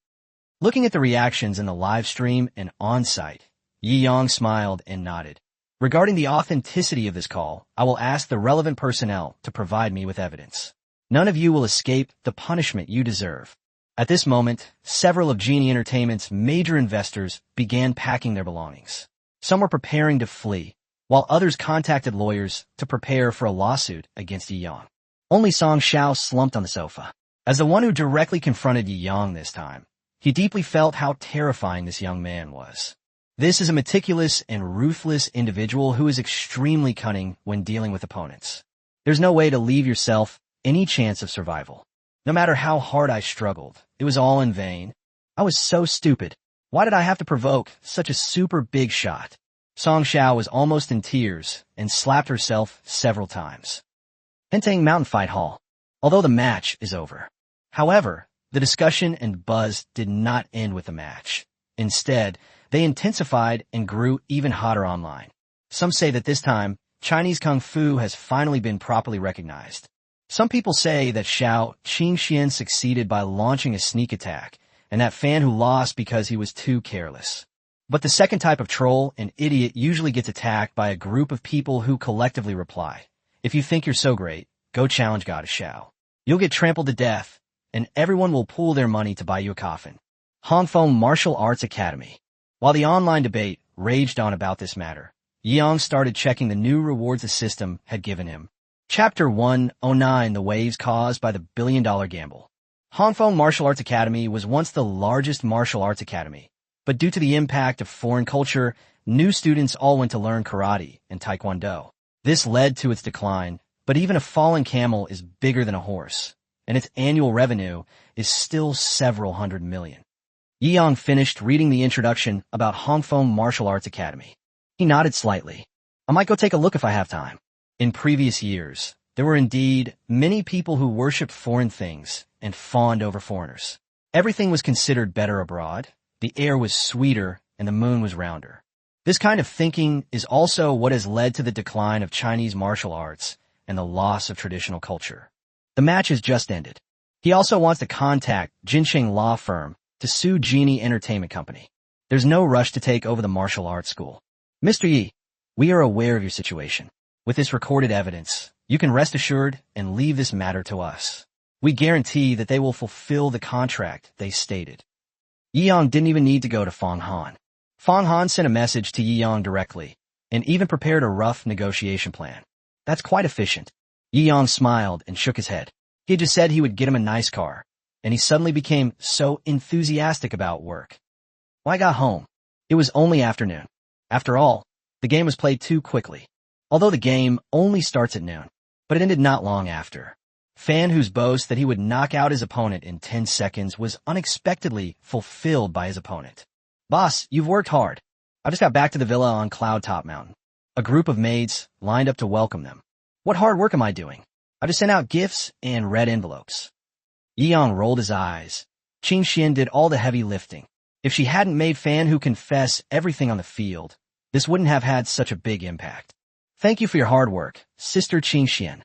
Looking at the reactions in the live stream and on-site, Yi Yang smiled and nodded. Regarding the authenticity of this call, I will ask the relevant personnel to provide me with evidence. None of you will escape the punishment you deserve. At this moment, several of Genie Entertainment's major investors began packing their belongings. Some were preparing to flee, while others contacted lawyers to prepare for a lawsuit against Yi Yang. Only Song Xiao slumped on the sofa. As the one who directly confronted Yi Yang this time, he deeply felt how terrifying this young man was. This is a meticulous and ruthless individual who is extremely cunning when dealing with opponents. There's no way to leave yourself any chance of survival. No matter how hard I struggled, it was all in vain. I was so stupid. Why did I have to provoke such a super big shot? Song Xiao was almost in tears and slapped herself several times. Entering Mountain Fight Hall. Although the match is over. However, the discussion and buzz did not end with the match. Instead, they intensified and grew even hotter online. Some say that this time, Chinese Kung Fu has finally been properly recognized. Some people say that Xiao Qingxian succeeded by launching a sneak attack, and that fan who lost because he was too careless. But the second type of troll, an idiot, usually gets attacked by a group of people who collectively reply, "If you think you're so great, go challenge Goddess Xiao. You'll get trampled to death, and everyone will pool their money to buy you a coffin." Hong Kong Martial Arts Academy. While the online debate raged on about this matter, Yang started checking the new rewards the system had given him. Chapter 109: The Waves Caused by the Billion-Dollar Gamble. Hong Kong Martial Arts Academy was once the largest martial arts academy, but due to the impact of foreign culture, new students all went to learn karate and taekwondo. This led to its decline, but even a fallen camel is bigger than a horse, and its annual revenue is still several hundred million. Yi Yang finished reading the introduction about Hong Kong Martial Arts Academy. He nodded slightly. "I might go take a look if I have time." In previous years, there were indeed many people who worshipped foreign things and fawned over foreigners. Everything was considered better abroad, the air was sweeter, and the moon was rounder. This kind of thinking is also what has led to the decline of Chinese martial arts and the loss of traditional culture. The match has just ended. He also wants to contact Jinsheng Law Firm to sue Genie Entertainment Company. There's no rush to take over the martial arts school. "Mr. Yi, we are aware of your situation. With this recorded evidence, you can rest assured and leave this matter to us. We guarantee that they will fulfill the contract they stated." Yi Yang didn't even need to go to Fong Han. Fong Han sent a message to Yi Yang directly, and even prepared a rough negotiation plan. That's quite efficient. Yi Yang smiled and shook his head. He had just said he would get him a nice car, and he suddenly became so enthusiastic about work. When I got home, it was only afternoon. After all, the game was played too quickly. Although the game only starts at noon, but it ended not long after. Fan whose boast that he would knock out his opponent in 10 seconds was unexpectedly fulfilled by his opponent. "Boss, you've worked hard. I just got back to the villa on Cloud Top Mountain." A group of maids lined up to welcome them. "What hard work am I doing? I just sent out gifts and red envelopes." Yi Yang rolled his eyes. Qing Xian did all the heavy lifting. If she hadn't made Fan Hu confess everything on the field, this wouldn't have had such a big impact. "Thank you for your hard work, Sister Qing Xian."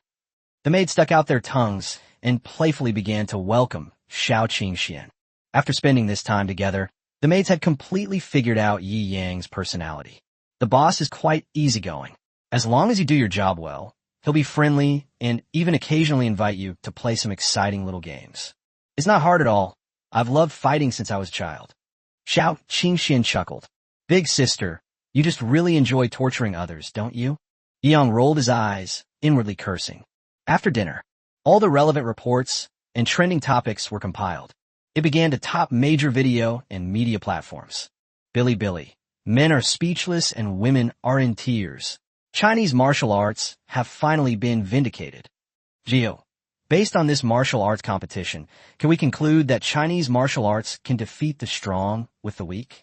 The maids stuck out their tongues and playfully began to welcome Xiao Qing Xian. After spending this time together, the maids had completely figured out Yi Yang's personality. The boss is quite easygoing. As long as you do your job well, he'll be friendly and even occasionally invite you to play some exciting little games. "It's not hard at all. I've loved fighting since I was a child." Xiao Qingxian chuckled. "Big sister, you just really enjoy torturing others, don't you?" Yi Yang rolled his eyes, inwardly cursing. After dinner, all the relevant reports and trending topics were compiled. It began to top major video and media platforms. Billy, men are speechless and women are in tears. Chinese martial arts have finally been vindicated. Geo, based on this martial arts competition, can we conclude that Chinese martial arts can defeat the strong with the weak?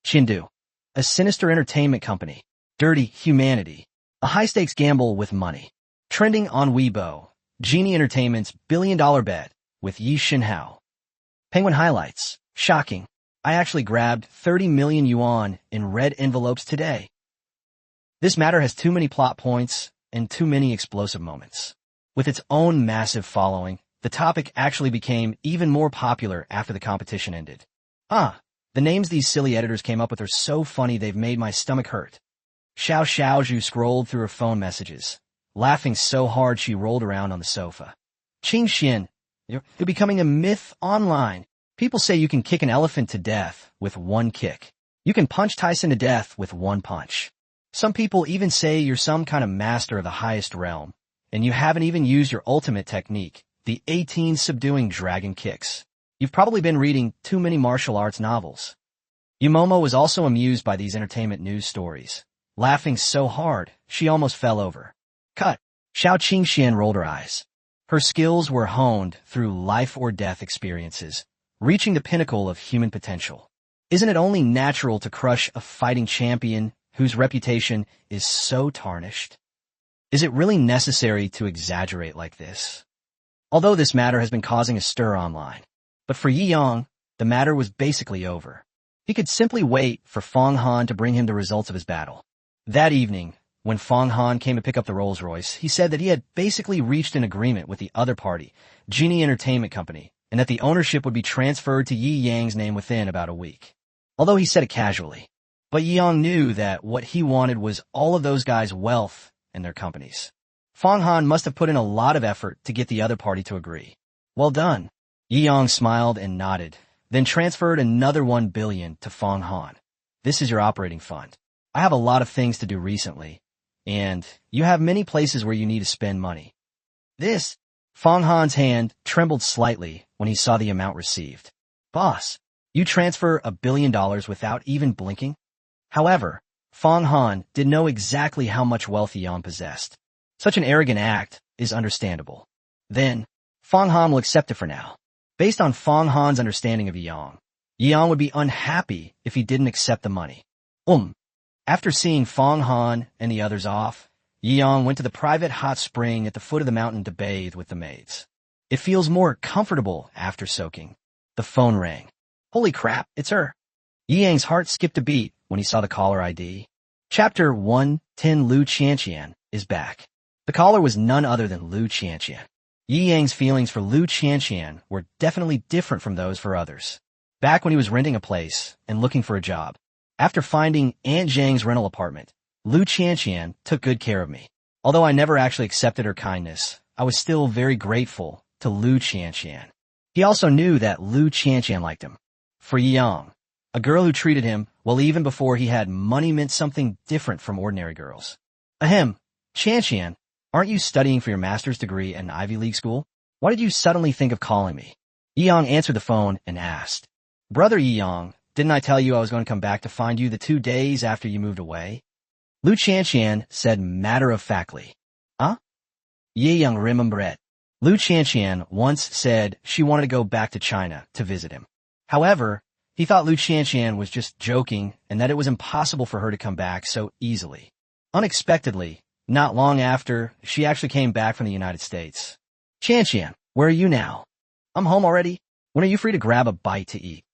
Chindu, a sinister entertainment company. Dirty humanity. A high-stakes gamble with money. Trending on Weibo, Genie Entertainment's billion-dollar bet with Yi Shinhao. Penguin highlights. Shocking. I actually grabbed 30 million yuan in red envelopes today. This matter has too many plot points and too many explosive moments. With its own massive following, the topic actually became even more popular after the competition ended. Ah, the names these silly editors came up with are so funny they've made my stomach hurt. Xiao Xiaozhu scrolled through her phone messages, laughing so hard she rolled around on the sofa. Qing Xin, you're becoming a myth online. People say you can kick an elephant to death with one kick. You can punch Tyson to death with one punch. Some people even say you're some kind of master of the highest realm, and you haven't even used your ultimate technique, the 18 subduing dragon kicks. You've probably been reading too many martial arts novels. Yumomo was also amused by these entertainment news stories, laughing so hard she almost fell over. Cut. Xiao Qingxian rolled her eyes. Her skills were honed through life-or-death experiences, reaching the pinnacle of human potential. Isn't it only natural to crush a fighting champion whose reputation is so tarnished? Is it really necessary to exaggerate like this? Although this matter has been causing a stir online, but for Yi Yang, the matter was basically over. He could simply wait for Fong Han to bring him the results of his battle. That evening, when Fong Han came to pick up the Rolls-Royce, he said that he had basically reached an agreement with the other party, Genie Entertainment Company, and that the ownership would be transferred to Yi Yang's name within about a week. Although he said it casually. But Yi Yang knew that what he wanted was all of those guys' wealth and their companies. Fong Han must have put in a lot of effort to get the other party to agree. Well done. Yi Yang smiled and nodded, then transferred another 1 billion to Fong Han. This is your operating fund. I have a lot of things to do recently, and you have many places where you need to spend money. This. Fong Han's hand trembled slightly when he saw the amount received. Boss, you transfer $1 billion without even blinking? However, Fong Han did know exactly how much wealth Yang possessed. Such an arrogant act is understandable. Then, Fong Han will accept it for now. Based on Fong Han's understanding of Yang would be unhappy if he didn't accept the money. After seeing Fong Han and the others off, Yang went to the private hot spring at the foot of the mountain to bathe with the maids. It feels more comfortable after soaking. The phone rang. Holy crap, it's her. Yi Yang's heart skipped a beat when he saw the caller ID. Chapter 110 Lu Qianqian is back. The caller was none other than Lu Qianqian. Yi Yang's feelings for Lu Qianqian were definitely different from those for others. Back when he was renting a place and looking for a job, after finding Aunt Zhang's rental apartment, Lu Qianqian took good care of me. Although I never actually accepted her kindness, I was still very grateful to Lu Qianqian. He also knew that Lu Qianqian liked him. For Yi Yang, a girl who treated him well even before he had money meant something different from ordinary girls. Ahem, Qianqian, aren't you studying for your master's degree at an Ivy League school? Why did you suddenly think of calling me? Yi Yang answered the phone and asked, Brother Yi Yang, didn't I tell you I was going to come back to find you the 2 days after you moved away? Lu Qianqian said matter-of-factly. Huh? Yi Yang remembered. Lu Qianqian once said she wanted to go back to China to visit him. However, he thought Lu Qianqian was just joking and that it was impossible for her to come back so easily. Unexpectedly, not long after, she actually came back from the United States. Qianqian, where are you now? I'm home already. When are you free to grab a bite to eat?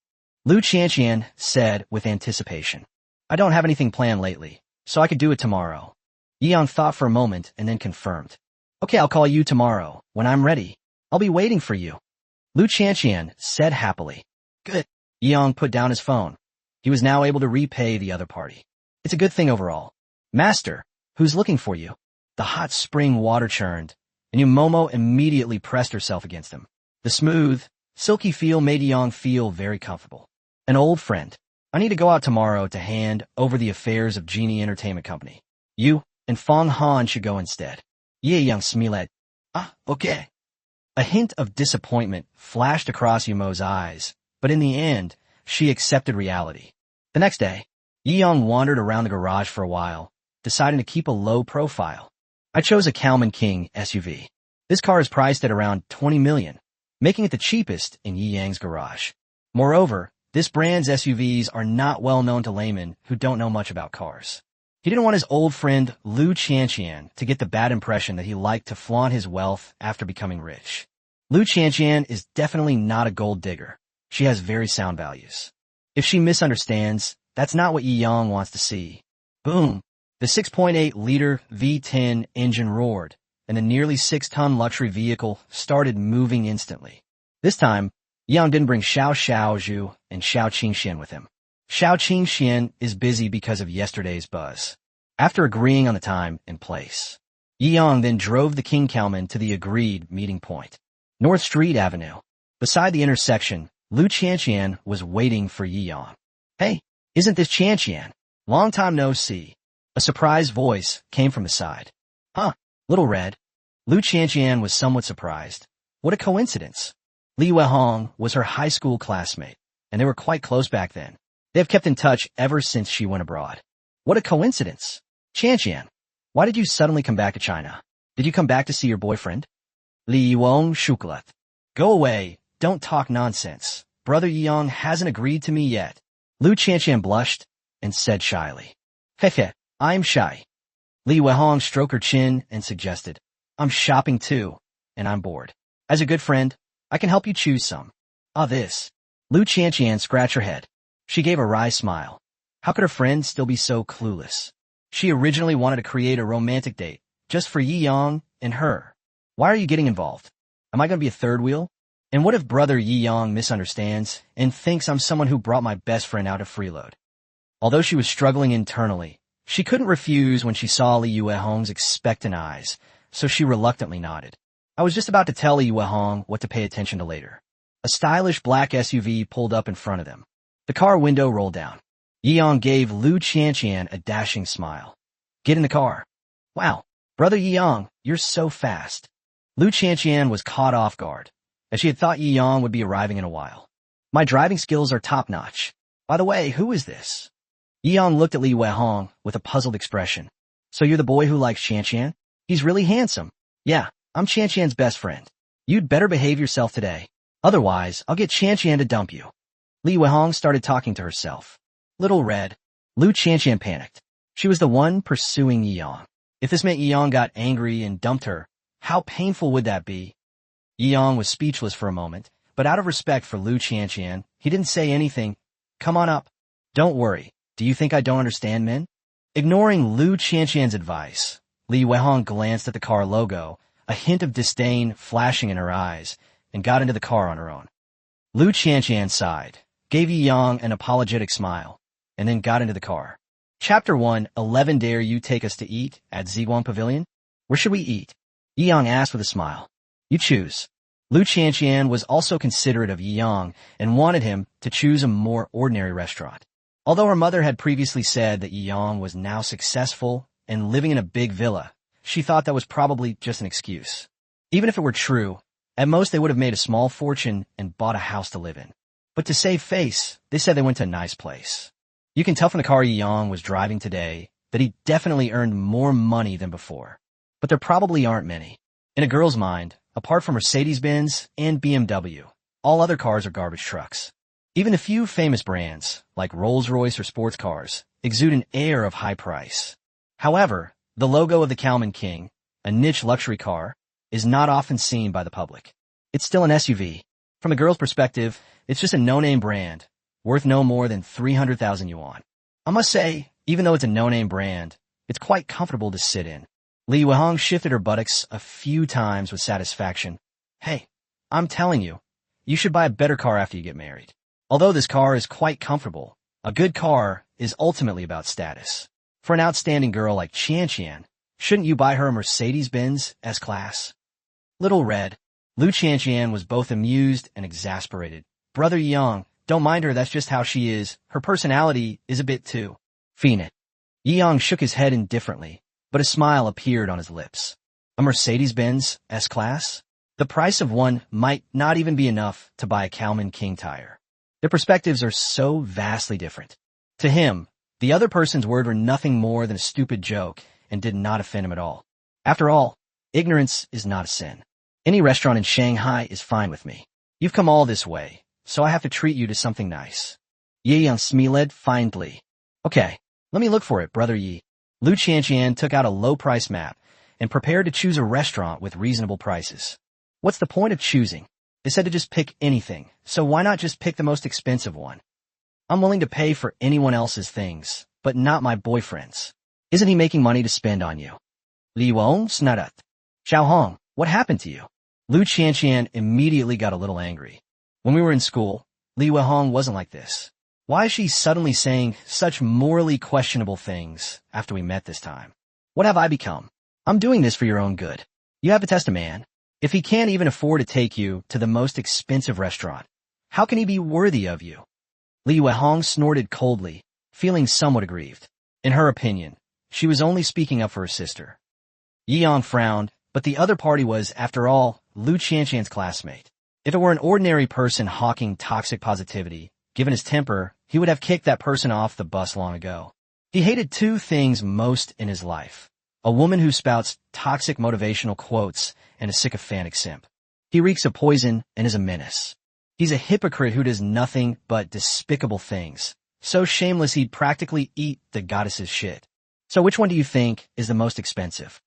Lu Qianqian said with anticipation. I don't have anything planned lately, so I could do it tomorrow. Yi Yang thought for a moment and then confirmed. Okay, I'll call you tomorrow, when I'm ready. I'll be waiting for you. Lu Qianqian said happily. Good. Yi Yang put down his phone. He was now able to repay the other party. It's a good thing overall. Master, who's looking for you? The hot spring water churned, and Yumomo immediately pressed herself against him. The smooth, silky feel made Yi Yang feel very comfortable. An old friend. I need to go out tomorrow to hand over the affairs of Genie Entertainment Company. You and Fong Han should go instead. Yi Yang smiled. Ah, okay. A hint of disappointment flashed across Yumo's eyes, but in the end, she accepted reality. The next day, Yi Yang wandered around the garage for a while, deciding to keep a low profile. I chose a Kalman King SUV. This car is priced at around 20 million, making it the cheapest in Yi Yang's garage. Moreover, this brand's SUVs are not well known to laymen who don't know much about cars. He didn't want his old friend Lu Qianqian to get the bad impression that he liked to flaunt his wealth after becoming rich. Lu Qianqian is definitely not a gold digger. She has very sound values. If she misunderstands, that's not what Yi Yang wants to see. Boom! The 6.8-liter V10 engine roared, and the nearly 6-ton luxury vehicle started moving instantly. This time, Yang didn't bring Xiao Xiaozhu and Xiao Qingxian with him. Xiao Qingxian is busy because of yesterday's buzz. After agreeing on the time and place, Yang then drove the King Cowman to the agreed meeting point, North Street Avenue. Beside the intersection, Lu Qianqian was waiting for Yang. Hey, isn't this Qianqian? Long time no see. A surprised voice came from the side. Huh, Little Red. Lu Qianqian was somewhat surprised. What a coincidence. Li Weihong was her high school classmate, and they were quite close back then. They have kept in touch ever since she went abroad. What a coincidence. Qianqian, why did you suddenly come back to China? Did you come back to see your boyfriend? Li Wong Shukulat. Go away, don't talk nonsense. Brother Yang hasn't agreed to me yet. Lu Qianqian blushed and said shyly. Hehe, I'm shy. Li Weihong stroked her chin and suggested, I'm shopping too, and I'm bored. As a good friend, I can help you choose some. Ah, this. Lu Qianqian scratched her head. She gave a wry smile. How could her friend still be so clueless? She originally wanted to create a romantic date, just for Yi Yang and her. Why are you getting involved? Am I going to be a third wheel? And what if brother Yi Yang misunderstands and thinks I'm someone who brought my best friend out to freeload? Although she was struggling internally, she couldn't refuse when she saw Li Yuehong's expectant eyes, so she reluctantly nodded. I was just about to tell Li Yuehong what to pay attention to later. A stylish black SUV pulled up in front of them. The car window rolled down. Yi Yang gave Lu Qianqian a dashing smile. Get in the car. Wow, brother Yi Yang, you're so fast. Lu Qianqian was caught off guard, as she had thought Yi Yang would be arriving in a while. My driving skills are top-notch. By the way, who is this? Yi Yang looked at Li Weihong with a puzzled expression. So you're the boy who likes Qianqian? He's really handsome. Yeah, I'm Qianqian's best friend. You'd better behave yourself today. Otherwise, I'll get Qianqian to dump you. Li Weihong started talking to herself. Little Red. Lu Qianqian panicked. She was the one pursuing Yi Yang. If this meant Yi Yang got angry and dumped her, how painful would that be? Yi Yang was speechless for a moment, but out of respect for Lu Qianqian, he didn't say anything. Come on up. Don't worry. Do you think I don't understand men? Ignoring Lu Qianqian's advice, Li Weihong glanced at the car logo, a hint of disdain flashing in her eyes, and got into the car on her own. Lu Qianqian sighed, gave Yi Yang an apologetic smile, and then got into the car. Chapter 1, 11 Dare you take us to eat at Ziguang Pavilion? Where should we eat? Yi Yang asked with a smile. You choose. Lu Qianqian was also considerate of Yi Yang and wanted him to choose a more ordinary restaurant. Although her mother had previously said that Yi Yang was now successful and living in a big villa, she thought that was probably just an excuse. Even if it were true, at most they would have made a small fortune and bought a house to live in. But to save face, they said they went to a nice place. You can tell from the car Yi Yang was driving today that he definitely earned more money than before. But there probably aren't many. In a girl's mind, apart from Mercedes-Benz and BMW, all other cars are garbage trucks. Even a few famous brands, like Rolls-Royce or sports cars, exude an air of high price. However, the logo of the Cowman King, a niche luxury car, is not often seen by the public. It's still an SUV. From a girl's perspective, it's just a no-name brand, worth no more than 300,000 yuan. I must say, even though it's a no-name brand, it's quite comfortable to sit in. Li Weihong shifted her buttocks a few times with satisfaction. Hey, I'm telling you, you should buy a better car after you get married. Although this car is quite comfortable, a good car is ultimately about status. For an outstanding girl like Qianqian, shouldn't you buy her a Mercedes-Benz S-Class? Little Red. Lu Qianqian was both amused and exasperated. Brother Yang, don't mind her, that's just how she is. Her personality is a bit too fiend. Yi Yang shook his head indifferently, but a smile appeared on his lips. A Mercedes-Benz S-Class? The price of one might not even be enough to buy a Cowman King tire. Their perspectives are so vastly different. To him, the other person's words were nothing more than a stupid joke and did not offend him at all. After all, ignorance is not a sin. Any restaurant in Shanghai is fine with me. You've come all this way, so I have to treat you to something nice. Yi Yang smiled faintly. Okay, let me look for it, brother Yi. Lu Qianqian took out a low-price map and prepared to choose a restaurant with reasonable prices. What's the point of choosing? They said to just pick anything, so why not just pick the most expensive one? I'm willing to pay for anyone else's things, but not my boyfriend's. Isn't he making money to spend on you? Li Wong snutted. Xiao Hong, what happened to you? Lu Qianqian immediately got a little angry. When we were in school, Li Weihong wasn't like this. Why is she suddenly saying such morally questionable things after we met this time? What have I become? I'm doing this for your own good. You have to test a man. If he can't even afford to take you to the most expensive restaurant, how can he be worthy of you? Li Weihong snorted coldly, feeling somewhat aggrieved. In her opinion, she was only speaking up for her sister. Yi Yang frowned, but the other party was, after all, Lu Qianqian's classmate. If it were an ordinary person hawking toxic positivity, given his temper, he would have kicked that person off the bus long ago. He hated two things most in his life: a woman who spouts toxic motivational quotes and a sycophantic simp. He reeks of poison and is a menace. He's a hypocrite who does nothing but despicable things, so shameless he'd practically eat the goddess's shit. So which one do you think is the most expensive?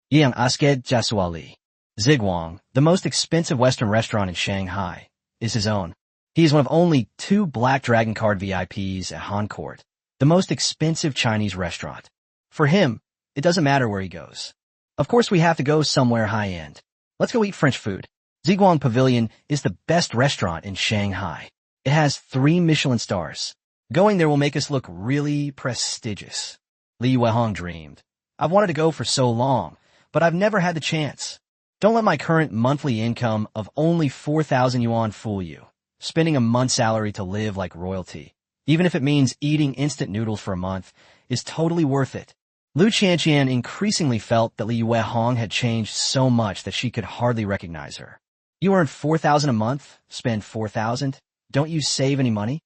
Yang Asked Jasuali. Ziguang, the most expensive Western restaurant in Shanghai, is his own. He is one of only 2 Black Dragon Card VIPs at Han Court, the most expensive Chinese restaurant. For him, it doesn't matter where he goes. Of course we have to go somewhere high-end. Let's go eat French food. Ziguang Pavilion is the best restaurant in Shanghai. It has 3 Michelin stars. Going there will make us look really prestigious. Li Weihong dreamed. I've wanted to go for so long, but I've never had the chance. Don't let my current monthly income of only 4,000 yuan fool you. Spending a month's salary to live like royalty, even if it means eating instant noodles for a month, is totally worth it. Lu Qianqian increasingly felt that Li Weihong had changed so much that she could hardly recognize her. You earn 4,000 a month, spend 4,000. Don't you save any money?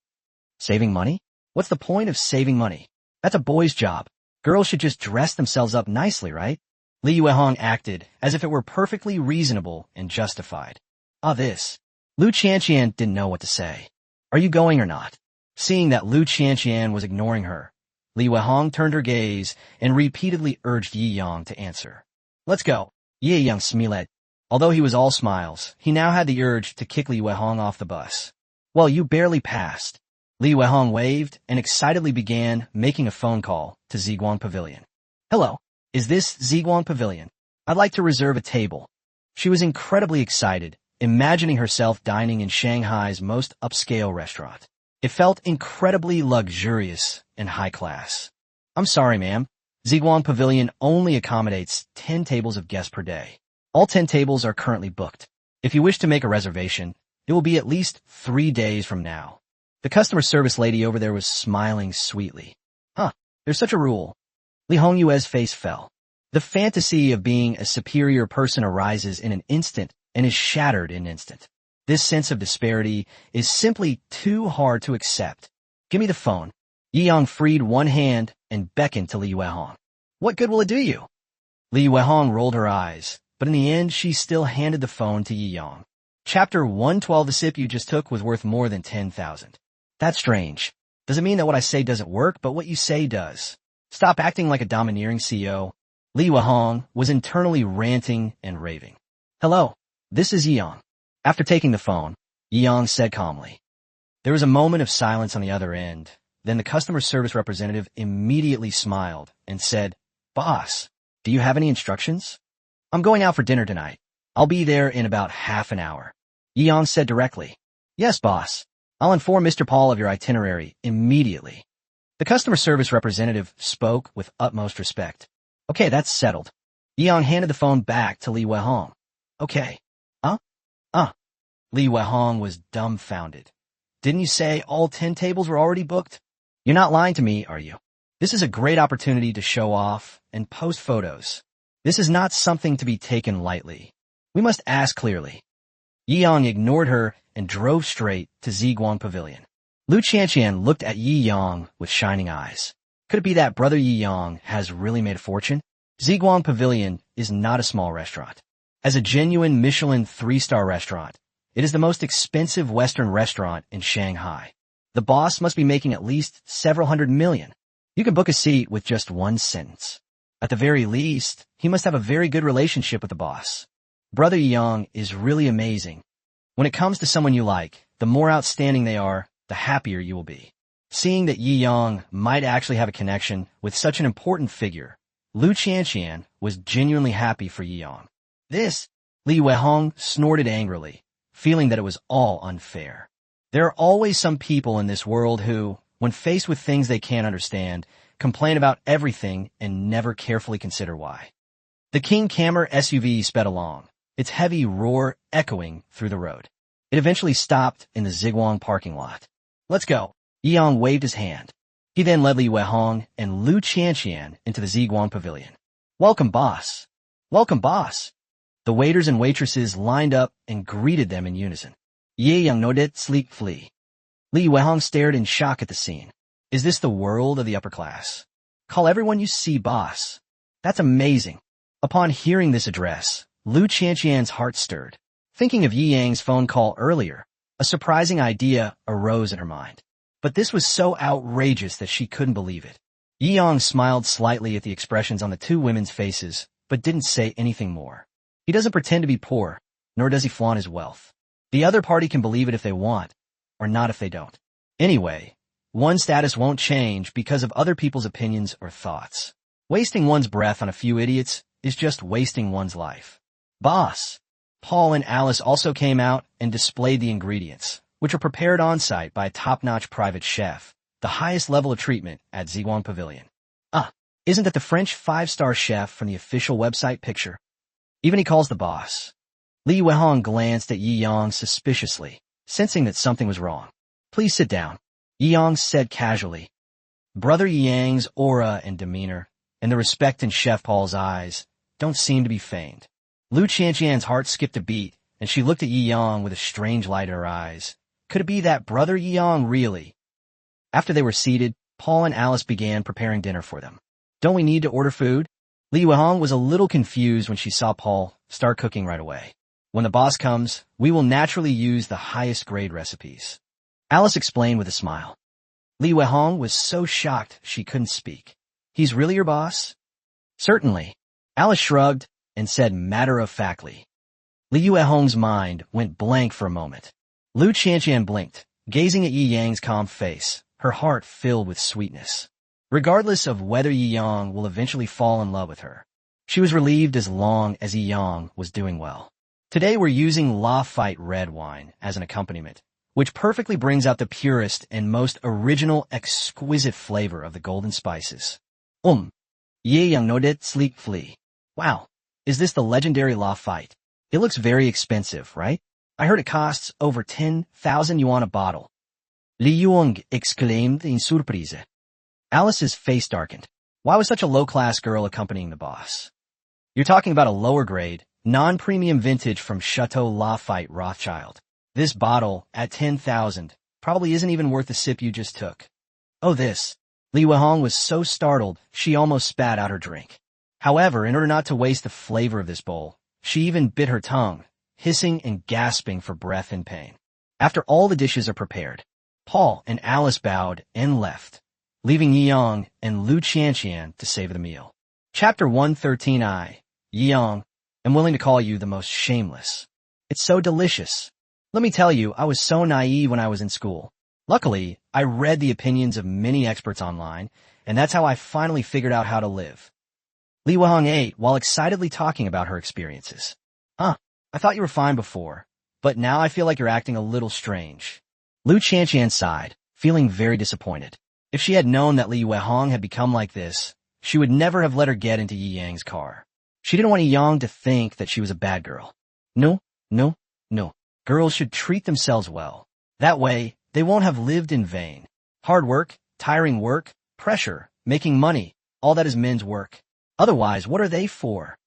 Saving money? What's the point of saving money? That's a boy's job. Girls should just dress themselves up nicely, right? Li Weihong acted as if it were perfectly reasonable and justified. This. Lu Qianqian didn't know what to say. Are you going or not? Seeing that Lu Qianqian was ignoring her, Li Weihong turned her gaze and repeatedly urged Yi Yang to answer. Let's go. Yi Yang smiled. Although he was all smiles, he now had the urge to kick Li Weihong off the bus. Well, you barely passed. Li Weihong waved and excitedly began making a phone call to Ziguang Pavilion. Hello, is this Ziguang Pavilion? I'd like to reserve a table. She was incredibly excited, imagining herself dining in Shanghai's most upscale restaurant. It felt incredibly luxurious and high class. I'm sorry, ma'am. Ziguang Pavilion only accommodates 10 tables of guests per day. All 10 tables are currently booked. If you wish to make a reservation, it will be at least 3 days from now. The customer service lady over there was smiling sweetly. There's such a rule. Li Hongyue's face fell. The fantasy of being a superior person arises in an instant and is shattered in an instant. This sense of disparity is simply too hard to accept. Give me the phone. Yi Yang freed one hand and beckoned to Li Weihong. What good will it do you? Li Weihong rolled her eyes, but in the end she still handed the phone to Yi Yang. Chapter 112. The sip you just took was worth more than 10,000. That's strange. Doesn't mean that what I say doesn't work, but what you say does. Stop acting like a domineering CEO. Li Weihong was internally ranting and raving. Hello, this is Yi Yang. After taking the phone, Yi Yang said calmly. There was a moment of silence on the other end. Then the customer service representative immediately smiled and said, Boss, do you have any instructions? I'm going out for dinner tonight. I'll be there in about half an hour. Yi Yang said directly. Yes, boss. I'll inform Mr. Paul of your itinerary immediately. The customer service representative spoke with utmost respect. Okay, that's settled. Yi Yang handed the phone back to Li Weihong. Okay. Li Weihong was dumbfounded. Didn't you say all 10 tables were already booked? You're not lying to me, are you? This is a great opportunity to show off and post photos. This is not something to be taken lightly. We must ask clearly. Yi Yang ignored her and drove straight to Ziguang Pavilion. Lu Qianqian looked at Yi Yang with shining eyes. Could it be that brother Yi Yang has really made a fortune? Ziguang Pavilion is not a small restaurant. As a genuine Michelin 3-star restaurant, it is the most expensive Western restaurant in Shanghai. The boss must be making at least several hundred million. You can book a seat with just one sentence. At the very least, he must have a very good relationship with the boss. Brother Yi Yang is really amazing. When it comes to someone you like, the more outstanding they are, the happier you will be. Seeing that Yi Yang might actually have a connection with such an important figure, Lu Qianqian was genuinely happy for Yi Yang. This, Li Weihong snorted angrily, feeling that it was all unfair. There are always some people in this world who, when faced with things they can't understand, complain about everything and never carefully consider why. The King Cammer SUV sped along, its heavy roar echoing through the road. It eventually stopped in the Zigwang parking lot. "Let's go." Yang waved his hand. He then led Li Weihong and Lu Qianqian into the Zigwang pavilion. "Welcome, boss." "Welcome, boss." The waiters and waitresses lined up and greeted them in unison. "Ye Yang Nodet Sleek Flea." Li Weihong stared in shock at the scene. Is this the world of the upper class? Call everyone you see boss. That's amazing. Upon hearing this address, Lu Qianqian's heart stirred. Thinking of Yi Yang's phone call earlier, a surprising idea arose in her mind. But this was so outrageous that she couldn't believe it. Yi Yang smiled slightly at the expressions on the two women's faces, but didn't say anything more. He doesn't pretend to be poor, nor does he flaunt his wealth. The other party can believe it if they want, or not if they don't. Anyway, one's status won't change because of other people's opinions or thoughts. Wasting one's breath on a few idiots is just wasting one's life. Boss. Paul and Alice also came out and displayed the ingredients, which are prepared on-site by a top-notch private chef, the highest level of treatment at Zigwang Pavilion. Isn't that the French 5-star chef from the official website picture? Even he calls the boss. Li Weihong glanced at Yi Yang suspiciously, sensing that something was wrong. "Please sit down," Yi Yang said casually. Brother Yi Yang's aura and demeanor, and the respect in Chef Paul's eyes, don't seem to be feigned. Lu Qianqian's heart skipped a beat, and she looked at Yi Yang with a strange light in her eyes. Could it be that brother Yi Yang really? After they were seated, Paul and Alice began preparing dinner for them. "Don't we need to order food?" Li Weihong was a little confused when she saw Paul start cooking right away. "When the boss comes, we will naturally use the highest grade recipes," Alice explained with a smile. Li Weihong was so shocked she couldn't speak. "He's really your boss?" "Certainly." Alice shrugged and said matter-of-factly. Li Weihong's mind went blank for a moment. Lu Qianqian blinked, gazing at Yi Yang's calm face, her heart filled with sweetness. Regardless of whether Yi Yang will eventually fall in love with her, she was relieved as long as Yi Yang was doing well. Today we're using Lafite red wine as an accompaniment, which perfectly brings out the purest and most original, exquisite flavor of the golden spices. Ye Yang Nodet Sleek Flea. Wow, is this the legendary Lafite? It looks very expensive, right? I heard it costs over 10,000 yuan a bottle. Li Yuang exclaimed in surprise. Alice's face darkened. Why was such a low-class girl accompanying the boss? You're talking about a lower grade, non-premium vintage from Chateau Lafite Rothschild. This bottle, at 10,000, probably isn't even worth the sip you just took. Oh, this. Li Weihong was so startled, she almost spat out her drink. However, in order not to waste the flavor of this bowl, she even bit her tongue, hissing and gasping for breath in pain. After all the dishes are prepared, Paul and Alice bowed and left, leaving Yi Yang and Lu Qianqian to savor the meal. Chapter 113. Yi Yang, am willing to call you the most shameless. It's so delicious. Let me tell you, I was so naive when I was in school. Luckily, I read the opinions of many experts online, and that's how I finally figured out how to live. Li Weihong ate while excitedly talking about her experiences. I thought you were fine before, but now I feel like you're acting a little strange. Lu Qianqian sighed, feeling very disappointed. If she had known that Li Weihong had become like this, she would never have let her get into Yi Yang's car. She didn't want Yi Yang to think that she was a bad girl. No. Girls should treat themselves well. That way, they won't have lived in vain. Hard work, tiring work, pressure, making money, all that is men's work. Otherwise, what are they for?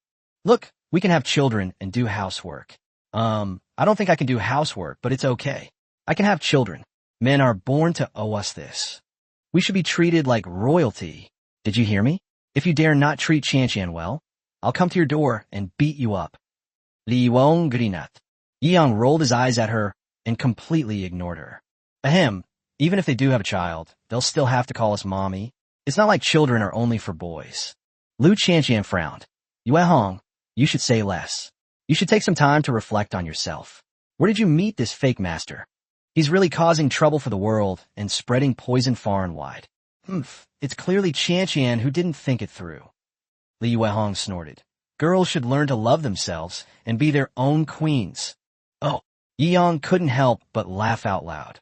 Look, we can have children and do housework. I don't think I can do housework, but it's okay. I can have children. Men are born to owe us this. We should be treated like royalty. Did you hear me? If you dare not treat Qianqian well, I'll come to your door and beat you up. Li Wong grinat. Yi Yang rolled his eyes at her and completely ignored her. Ahem, even if they do have a child, they'll still have to call us mommy. It's not like children are only for boys. Lu Qianqian frowned. Yue Hong, you should say less. You should take some time to reflect on yourself. Where did you meet this fake master? He's really causing trouble for the world and spreading poison far and wide. It's clearly Qianqian who didn't think it through. Li Yuehong snorted. Girls should learn to love themselves and be their own queens. Oh, Yi Yang couldn't help but laugh out loud.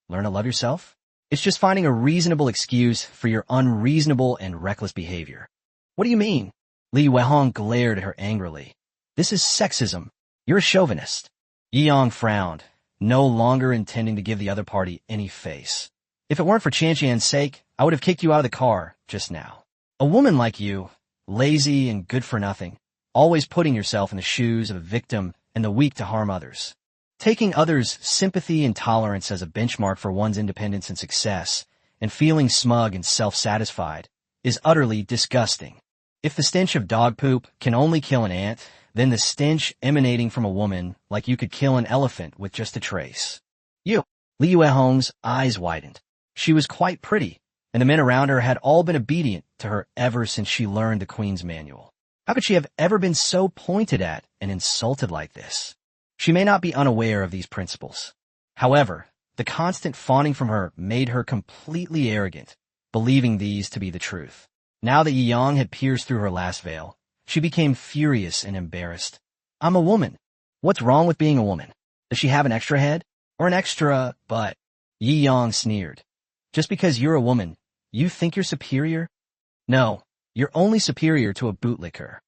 Learn to love yourself? It's just finding a reasonable excuse for your unreasonable and reckless behavior. What do you mean? Li Weihong glared at her angrily. This is sexism. You're a chauvinist. Yi Yang frowned, no longer intending to give the other party any face. If it weren't for Qianqian's sake, I would have kicked you out of the car just now. A woman like you, lazy and good for nothing, always putting yourself in the shoes of a victim and the weak to harm others. Taking others' sympathy and tolerance as a benchmark for one's independence and success, and feeling smug and self-satisfied, is utterly disgusting. If the stench of dog poop can only kill an ant, then the stench emanating from a woman like you could kill an elephant with just a trace. You! Li Weihong's eyes widened. She was quite pretty, and the men around her had all been obedient to her ever since she learned the Queen's Manual. How could she have ever been so pointed at and insulted like this? She may not be unaware of these principles. However, the constant fawning from her made her completely arrogant, believing these to be the truth. Now that Yi Yang had pierced through her last veil, she became furious and embarrassed. I'm a woman. What's wrong with being a woman? Does she have an extra head? Or an extra butt? Yi Yang sneered. Just because you're a woman, you think you're superior? No, you're only superior to a bootlicker.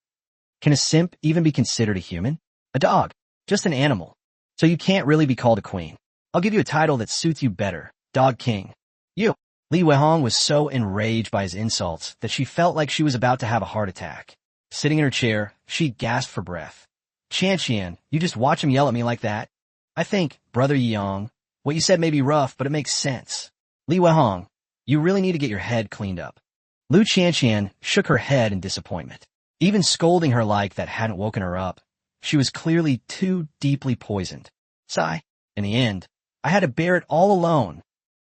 Can a simp even be considered a human? A dog. Just an animal. So you can't really be called a queen. I'll give you a title that suits you better. Dog King. You. Li Weihong was so enraged by his insults that she felt like she was about to have a heart attack. Sitting in her chair, she gasped for breath. Qianqian, you just watch him yell at me like that? I think, Brother Yi Yang, what you said may be rough, but it makes sense. Li Weihong, you really need to get your head cleaned up. Lu Qianqian shook her head in disappointment. Even scolding her like that hadn't woken her up. She was clearly too deeply poisoned. Sigh. In the end, I had to bear it all alone.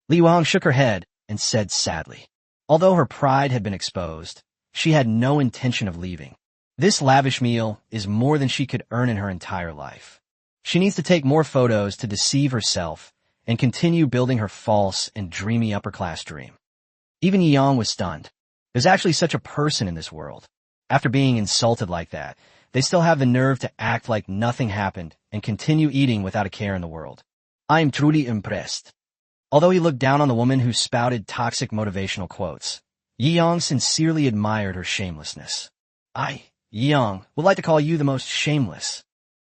Li Weihong shook her head and said sadly. Although her pride had been exposed, she had no intention of leaving. This lavish meal is more than she could earn in her entire life. She needs to take more photos to deceive herself and continue building her false and dreamy upper-class dream. Even Yi Yang was stunned. There's actually such a person in this world. After being insulted like that, they still have the nerve to act like nothing happened and continue eating without a care in the world. I'm truly impressed. Although he looked down on the woman who spouted toxic motivational quotes, Yi Yang sincerely admired her shamelessness. Yi Yang, would like to call you the most shameless.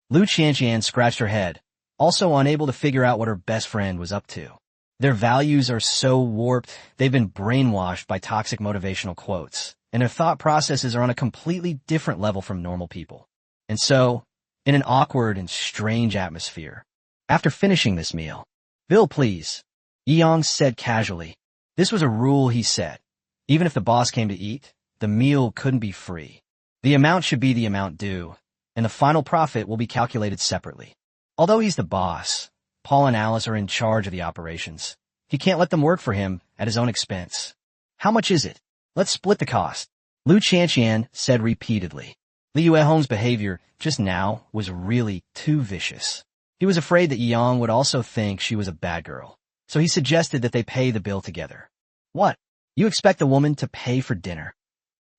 Lu Qianqian scratched her head, also unable to figure out what her best friend was up to. Their values are so warped, they've been brainwashed by toxic motivational quotes, and their thought processes are on a completely different level from normal people. And so, in an awkward and strange atmosphere, after finishing this meal, Bill, please, Yi Yang said casually. This was a rule he set. Even if the boss came to eat, the meal couldn't be free. The amount should be the amount due, and the final profit will be calculated separately. Although he's the boss, Paul and Alice are in charge of the operations. He can't let them work for him at his own expense. How much is it? Let's split the cost. Lu Qianqian said repeatedly. Li Weihong's behavior just now was really too vicious. He was afraid that Yi Yang would also think she was a bad girl, so he suggested that they pay the bill together. What? You expect a woman to pay for dinner?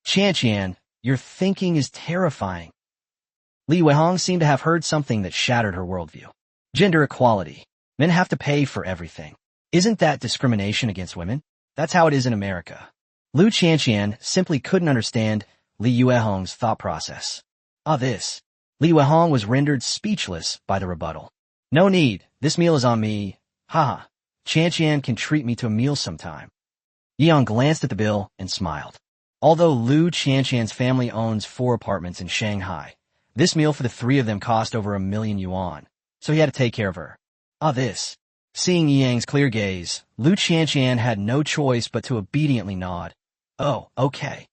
Qianqian, your thinking is terrifying. Li Weihong seemed to have heard something that shattered her worldview. Gender equality. Men have to pay for everything. Isn't that discrimination against women? That's how it is in America. Lu Qianqian simply couldn't understand Li Weihong's thought process. This. Li Weihong was rendered speechless by the rebuttal. No need. This meal is on me. Haha. Qianqian can treat me to a meal sometime. Yi Yang glanced at the bill and smiled. Although Lu Qianqian's family owns 4 apartments in Shanghai, this meal for the 3 of them cost over 1 million yuan, so he had to take care of her. This. Seeing Yi Yang's clear gaze, Lu Qianqian had no choice but to obediently nod. Oh, okay.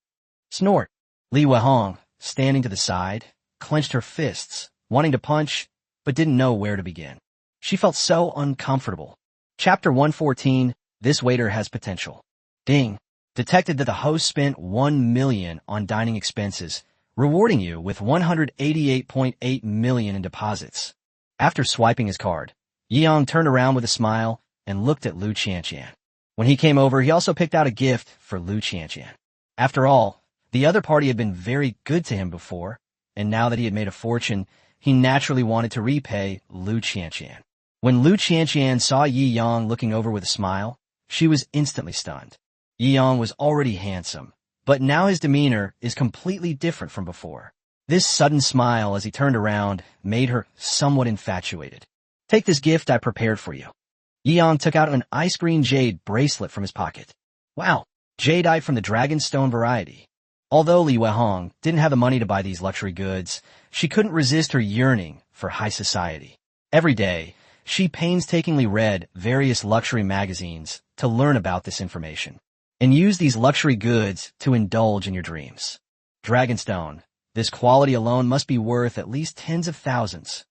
Snort. Li Weihong, standing to the side, clenched her fists, wanting to punch, but didn't know where to begin. She felt so uncomfortable. Chapter 114, This Waiter Has Potential. Ding. Detected that the host spent 1 million on dining expenses, rewarding you with 188.8 million in deposits. After swiping his card, Yi Yang turned around with a smile and looked at Lu Qianqian. When he came over, he also picked out a gift for Lu Qianqian. After all, the other party had been very good to him before, and now that he had made a fortune, he naturally wanted to repay Lu Qianqian. When Lu Qianqian saw Yi Yang looking over with a smile, she was instantly stunned. Yi Yang was already handsome, but now his demeanor is completely different from before. This sudden smile as he turned around made her somewhat infatuated. Take this gift I prepared for you. Yi Yang took out an ice green jade bracelet from his pocket. Wow, jadeite from the dragonstone variety. Although Li Weihong didn't have the money to buy these luxury goods, she couldn't resist her yearning for high society. Every day, she painstakingly read various luxury magazines to learn about this information, and used these luxury goods to indulge in your dreams. Dragonstone, this quality alone must be worth at least tens of thousands.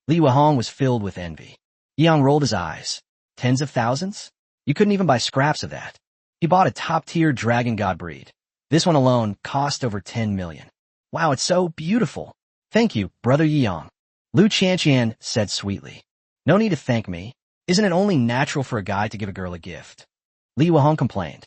Li Weihong was filled with envy. Yi Yang rolled his eyes. Tens of thousands? You couldn't even buy scraps of that. He bought a top-tier dragon god breed. This one alone cost over 10 million. Wow, it's so beautiful. Thank you, brother Yi Yang. Lu Qianqian said sweetly. No need to thank me. Isn't it only natural for a guy to give a girl a gift? Li Weihong complained.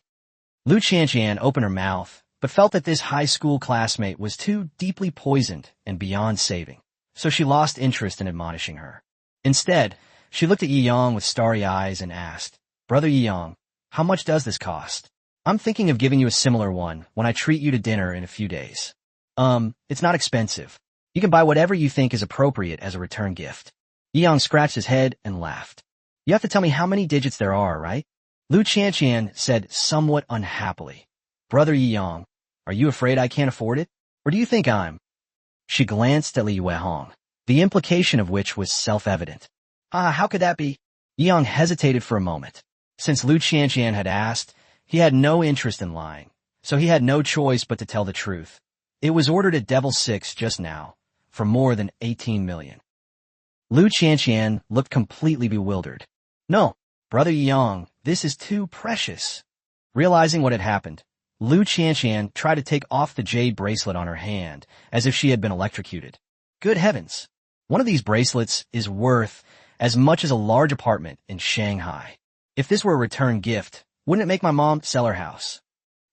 Lu Qianqian opened her mouth, but felt that this high school classmate was too deeply poisoned and beyond saving, so she lost interest in admonishing her. Instead, she looked at Yi Yang with starry eyes and asked, Brother Yi Yang, how much does this cost? I'm thinking of giving you a similar one when I treat you to dinner in a few days. It's not expensive. You can buy whatever you think is appropriate as a return gift. Yi Yang scratched his head and laughed. You have to tell me how many digits there are, right? Lu Qianqian said somewhat unhappily. Brother Yi Yang, are you afraid I can't afford it? Or do you think I'm? She glanced at Li Weihong, the implication of which was self-evident. How could that be? Yi Yang hesitated for a moment. Since Lu Qianqian had asked, he had no interest in lying, so he had no choice but to tell the truth. It was ordered at Devil 6 just now, for more than 18 million. Lu Qianqian looked completely bewildered. No, brother Yi Yang, this is too precious. Realizing what had happened, Lu Qianqian tried to take off the jade bracelet on her hand, as if she had been electrocuted. Good heavens! One of these bracelets is worth as much as a large apartment in Shanghai. If this were a return gift, wouldn't it make my mom sell her house?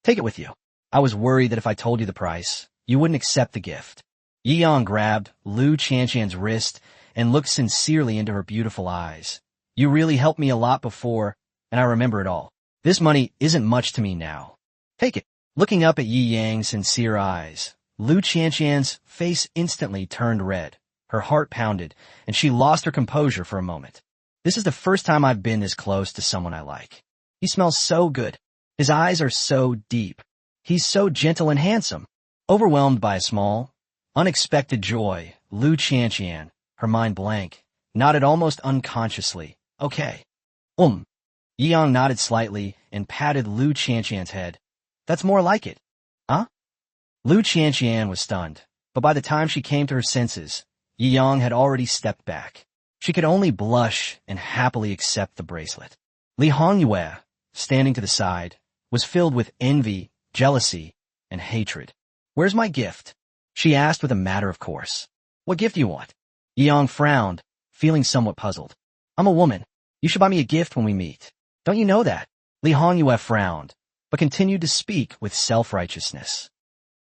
Take it with you. I was worried that if I told you the price, you wouldn't accept the gift. Yi Yang grabbed Lu Qianqian's wrist and looked sincerely into her beautiful eyes. You really helped me a lot before, and I remember it all. This money isn't much to me now. Take it. Looking up at Yi Yang's sincere eyes, Lu Qianqian's face instantly turned red. Her heart pounded, and she lost her composure for a moment. This is the first time I've been this close to someone I like. He smells so good. His eyes are so deep. He's so gentle and handsome. Overwhelmed by a small, unexpected joy, Lu Qianqian, her mind blank, nodded almost unconsciously. Okay. Yi Yang nodded slightly and patted Lu Qianqian's head. That's more like it. Huh? Lu Qianqian was stunned, but by the time she came to her senses, Yi Yang had already stepped back. She could only blush and happily accept the bracelet. Li Hongyue, standing to the side, was filled with envy, jealousy, and hatred. Where's my gift? She asked with a matter of course. What gift do you want? Yi Yang frowned, feeling somewhat puzzled. I'm a woman. You should buy me a gift when we meet. Don't you know that? Li Hongyue frowned, but continued to speak with self-righteousness.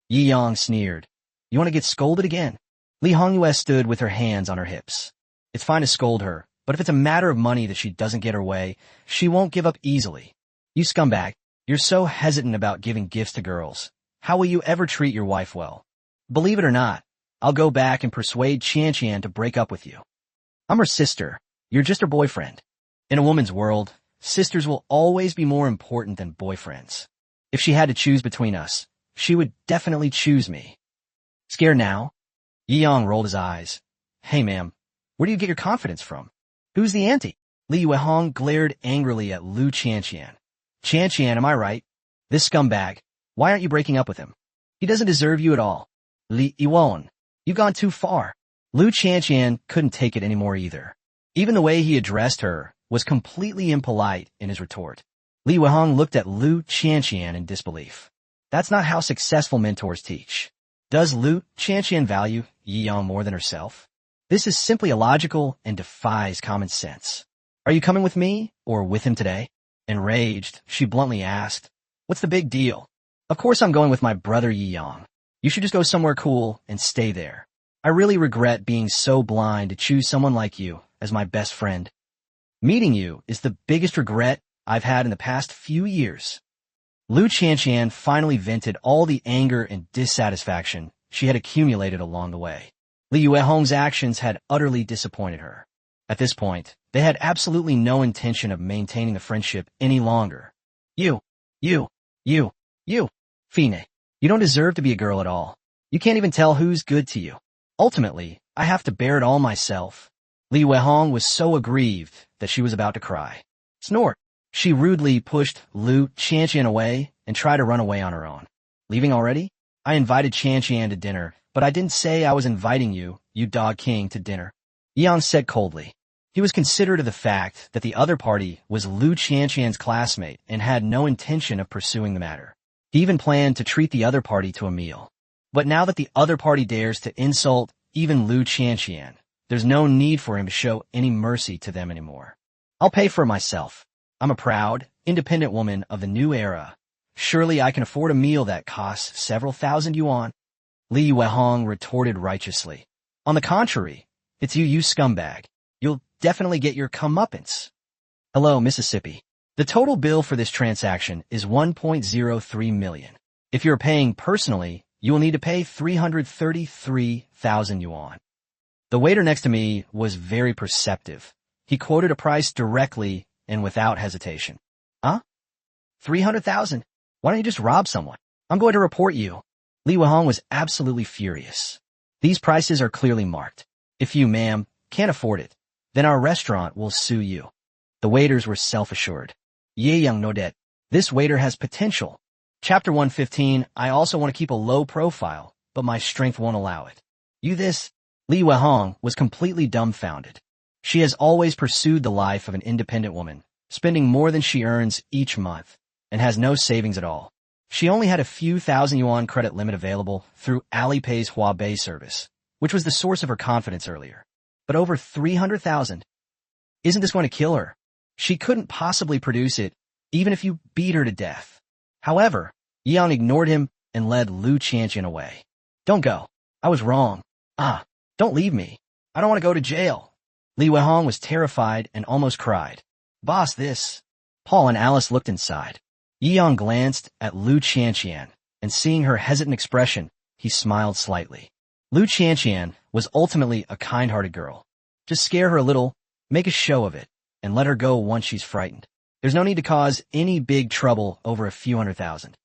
Yi Yang sneered. You want to get scolded again? Li Hongyue stood with her hands on her hips. It's fine to scold her, but if it's a matter of money that she doesn't get her way, she won't give up easily. You scumbag, you're so hesitant about giving gifts to girls. How will you ever treat your wife well? Believe it or not, I'll go back and persuade Qianqian to break up with you. I'm her sister. You're just her boyfriend. In a woman's world, sisters will always be more important than boyfriends. If she had to choose between us, she would definitely choose me. Scared now? Yi Yang rolled his eyes. Hey ma'am, where do you get your confidence from? Who's the auntie? Li Weihong glared angrily at Lu Qianqian. Qianqian, am I right? This scumbag. Why aren't you breaking up with him? He doesn't deserve you at all. Li Yuan, you've gone too far. Lu Qianqian couldn't take it anymore either. Even the way he addressed her was completely impolite in his retort. Li Weihong looked at Lu Qianqian in disbelief. That's not how successful mentors teach. Does Lu Qianqian value Yi Yang more than herself? This is simply illogical and defies common sense. Are you coming with me or with him today? Enraged, she bluntly asked, What's the big deal? Of course I'm going with my brother Yi Yang. You should just go somewhere cool and stay there. I really regret being so blind to choose someone like you as my best friend. Meeting you is the biggest regret I've had in the past few years. Lu Qianqian finally vented all the anger and dissatisfaction she had accumulated along the way. Li Yuehong's actions had utterly disappointed her. At this point, they had absolutely no intention of maintaining the friendship any longer. You, Fine. You don't deserve to be a girl at all. You can't even tell who's good to you. Ultimately, I have to bear it all myself. Li Yuehong was so aggrieved that she was about to cry. Snort. She rudely pushed Lu Qianqian away and tried to run away on her own. Leaving already? I invited Qianqian to dinner, but I didn't say I was inviting you, you dog king, to dinner. Yang said coldly. He was considerate of the fact that the other party was Lu Qianqian's classmate and had no intention of pursuing the matter. He even planned to treat the other party to a meal. But now that the other party dares to insult even Lu Qianqian, there's no need for him to show any mercy to them anymore. I'll pay for it myself. I'm a proud, independent woman of the new era. Surely I can afford a meal that costs several thousand yuan. Li Yuehong retorted righteously. On the contrary, it's you scumbag. You'll definitely get your comeuppance. Hello, Mississippi. The total bill for this transaction is 1.03 million. If you're paying personally, you will need to pay 333,000 yuan. The waiter next to me was very perceptive. He quoted a price directly and without hesitation. Huh? 300,000? Why don't you just rob someone? I'm going to report you. Li Yuehong was absolutely furious. These prices are clearly marked. If you, ma'am, can't afford it, then our restaurant will sue you. The waiters were self-assured. Ye Young Nodet. This waiter has potential. Chapter 115, I also want to keep a low profile, but my strength won't allow it. You this? Li Yuehong was completely dumbfounded. She has always pursued the life of an independent woman, spending more than she earns each month, and has no savings at all. She only had a few thousand yuan credit limit available through Alipay's Huabei service, which was the source of her confidence earlier. But over 300,000? Isn't this going to kill her? She couldn't possibly produce it, even if you beat her to death. However, Yang ignored him and led Lu Qianqian away. Don't go. I was wrong. Don't leave me. I don't want to go to jail. Li Yuehong was terrified and almost cried. Boss, this. Paul and Alice looked inside. Yang glanced at Lu Qianqian, and seeing her hesitant expression, he smiled slightly. Lu Qianqian was ultimately a kind-hearted girl. Just scare her a little, make a show of it, and let her go once she's frightened. There's no need to cause any big trouble over a few 100,000.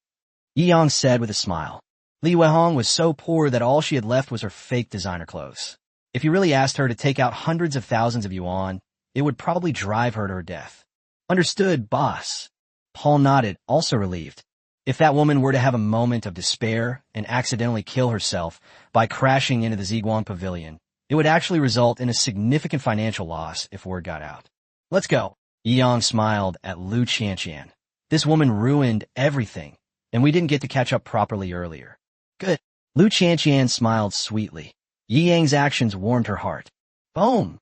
Yang said with a smile. Li Yuehong was so poor that all she had left was her fake designer clothes. If you really asked her to take out hundreds of thousands of yuan, it would probably drive her to her death. Understood, boss. Paul nodded, also relieved. If that woman were to have a moment of despair and accidentally kill herself by crashing into the Ziguang Pavilion, it would actually result in a significant financial loss if word got out. Let's go. Yang smiled at Lu Qianqian. This woman ruined everything, and we didn't get to catch up properly earlier. Good. Lu Qianqian smiled sweetly. Yi Yang's actions warmed her heart. Boom!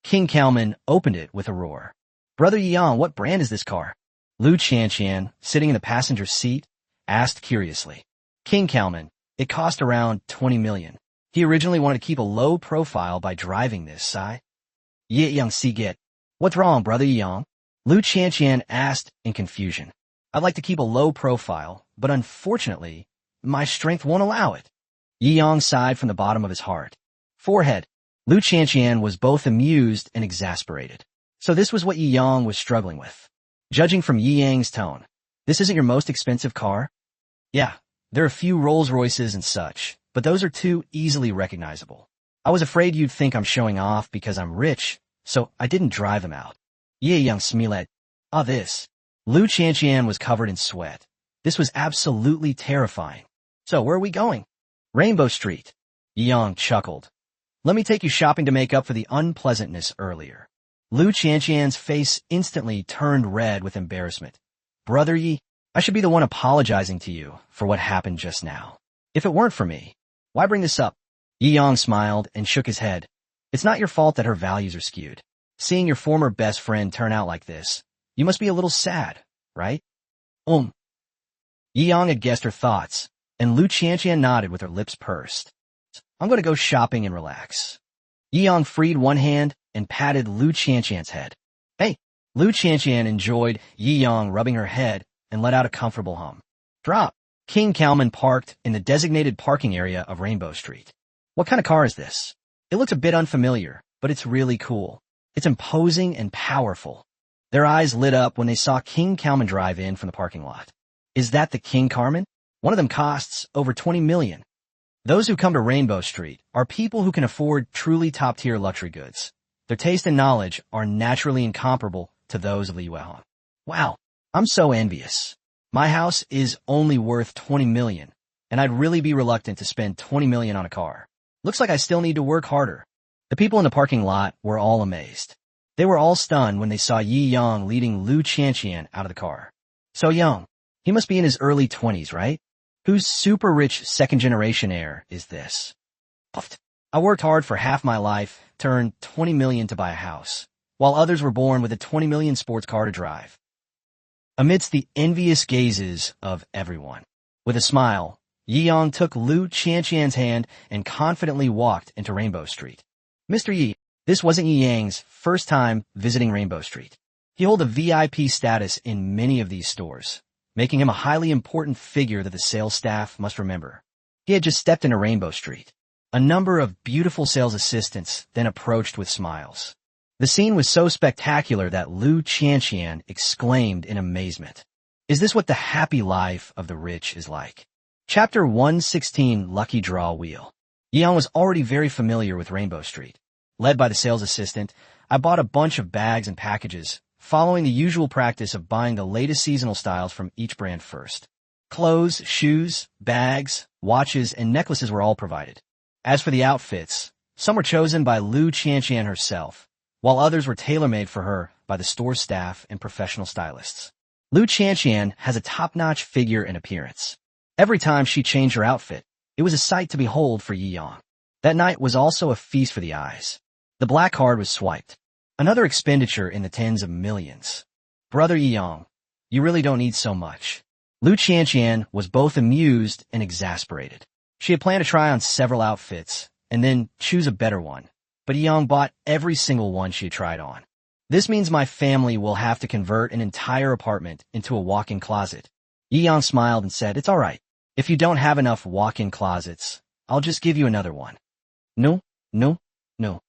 King Kalman opened it with a roar. Brother Yang, what brand is this car? Lu Qianqian, sitting in the passenger seat, asked curiously. King Kalman, it cost around 20 million. He originally wanted to keep a low profile by driving this, Sai. Ye Yang si get. What's wrong, Brother Yang? Lu Qianqian asked in confusion. I'd like to keep a low profile, but unfortunately, my strength won't allow it. Yi Yang sighed from the bottom of his heart. Forehead. Lu Qianqian was both amused and exasperated. So this was what Yi Yang was struggling with. Judging from Yi Yang's tone, this isn't your most expensive car? Yeah, there are a few Rolls Royces and such, but those are too easily recognizable. I was afraid you'd think I'm showing off because I'm rich, so I didn't drive them out. Ye Yang smilet. This. Lu Qianqian was covered in sweat. This was absolutely terrifying. So where are we going? Rainbow Street. Yi Yang chuckled. Let me take you shopping to make up for the unpleasantness earlier. Lu Qianqian's face instantly turned red with embarrassment. Brother Yi, I should be the one apologizing to you for what happened just now. If it weren't for me, why bring this up? Yi Yang smiled and shook his head. It's not your fault that her values are skewed. Seeing your former best friend turn out like this, you must be a little sad, right? Yi Yang had guessed her thoughts, and Lu Qianqian nodded with her lips pursed. I'm going to go shopping and relax. Yi freed one hand and patted Lu Qianqian's head. Hey, Lu Qianqian enjoyed Yi rubbing her head and let out a comfortable hum. Drop. King Kalman parked in the designated parking area of Rainbow Street. What kind of car is this? It looks a bit unfamiliar, but it's really cool. It's imposing and powerful. Their eyes lit up when they saw King Kalman drive in from the parking lot. Is that the King Carman? One of them costs over 20 million. Those who come to Rainbow Street are people who can afford truly top-tier luxury goods. Their taste and knowledge are naturally incomparable to those of Li Yuehong. Wow, I'm so envious. My house is only worth 20 million, and I'd really be reluctant to spend 20 million on a car. Looks like I still need to work harder. The people in the parking lot were all amazed. They were all stunned when they saw Yi leading Lu Qianqian out of the car. So young. He must be in his early 20s, right? Whose super rich second-generation heir is this? Puffed. I worked hard for half my life to earn 20 million to buy a house, while others were born with a 20 million sports car to drive. Amidst the envious gazes of everyone, with a smile, Yi took Lu Qianqian's hand and confidently walked into Rainbow Street. Mr. Yi, this wasn't Yi Yang's first time visiting Rainbow Street. He held a VIP status in many of these stores, making him a highly important figure that the sales staff must remember. He had just stepped into Rainbow Street. A number of beautiful sales assistants then approached with smiles. The scene was so spectacular that Lu Qianqian exclaimed in amazement. Is this what the happy life of the rich is like? Chapter 116, Lucky Draw Wheel. Yi was already very familiar with Rainbow Street. Led by the sales assistant, I bought a bunch of bags and packages, following the usual practice of buying the latest seasonal styles from each brand first. Clothes, shoes, bags, watches, and necklaces were all provided. As for the outfits, some were chosen by Lu Qianqian herself, while others were tailor-made for her by the store staff and professional stylists. Lu Qianqian has a top-notch figure and appearance. Every time she changed her outfit, it was a sight to behold for Yi Yang. That night was also a feast for the eyes. The black card was swiped. Another expenditure in the tens of millions. Brother Yi Yang, you really don't need so much. Lu Qianqian was both amused and exasperated. She had planned to try on several outfits and then choose a better one, but Yi Yang bought every single one she had tried on. This means my family will have to convert an entire apartment into a walk-in closet. Yi Yang smiled and said, it's all right. If you don't have enough walk-in closets, I'll just give you another one. No, no, no.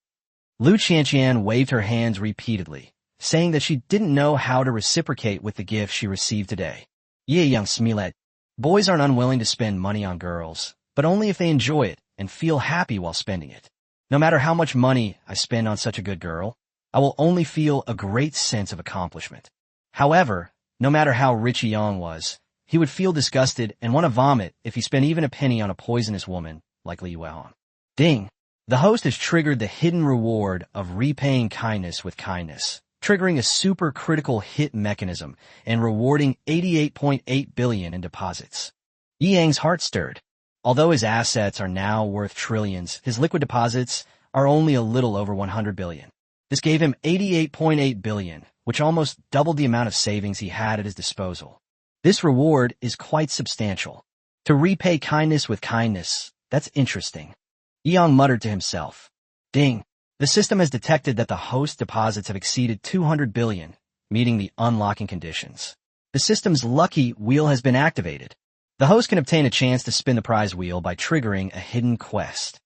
Lu Qianqian waved her hands repeatedly, saying that she didn't know how to reciprocate with the gift she received today. Yi Yang smiled. Boys aren't unwilling to spend money on girls, but only if they enjoy it and feel happy while spending it. No matter how much money I spend on such a good girl, I will only feel a great sense of accomplishment. However, no matter how rich Yi Yang was, he would feel disgusted and want to vomit if he spent even a penny on a poisonous woman like Li Yuehong. Ding! The host has triggered the hidden reward of repaying kindness with kindness, triggering a super critical hit mechanism and rewarding 88.8 billion in deposits. Yi Yang's heart stirred. Although his assets are now worth trillions, his liquid deposits are only a little over 100 billion. This gave him 88.8 billion, which almost doubled the amount of savings he had at his disposal. This reward is quite substantial. To repay kindness with kindness, that's interesting. Yi Yang muttered to himself. Ding! The system has detected that the host deposits have exceeded 200 billion, meeting the unlocking conditions. The system's lucky wheel has been activated. The host can obtain a chance to spin the prize wheel by triggering a hidden quest.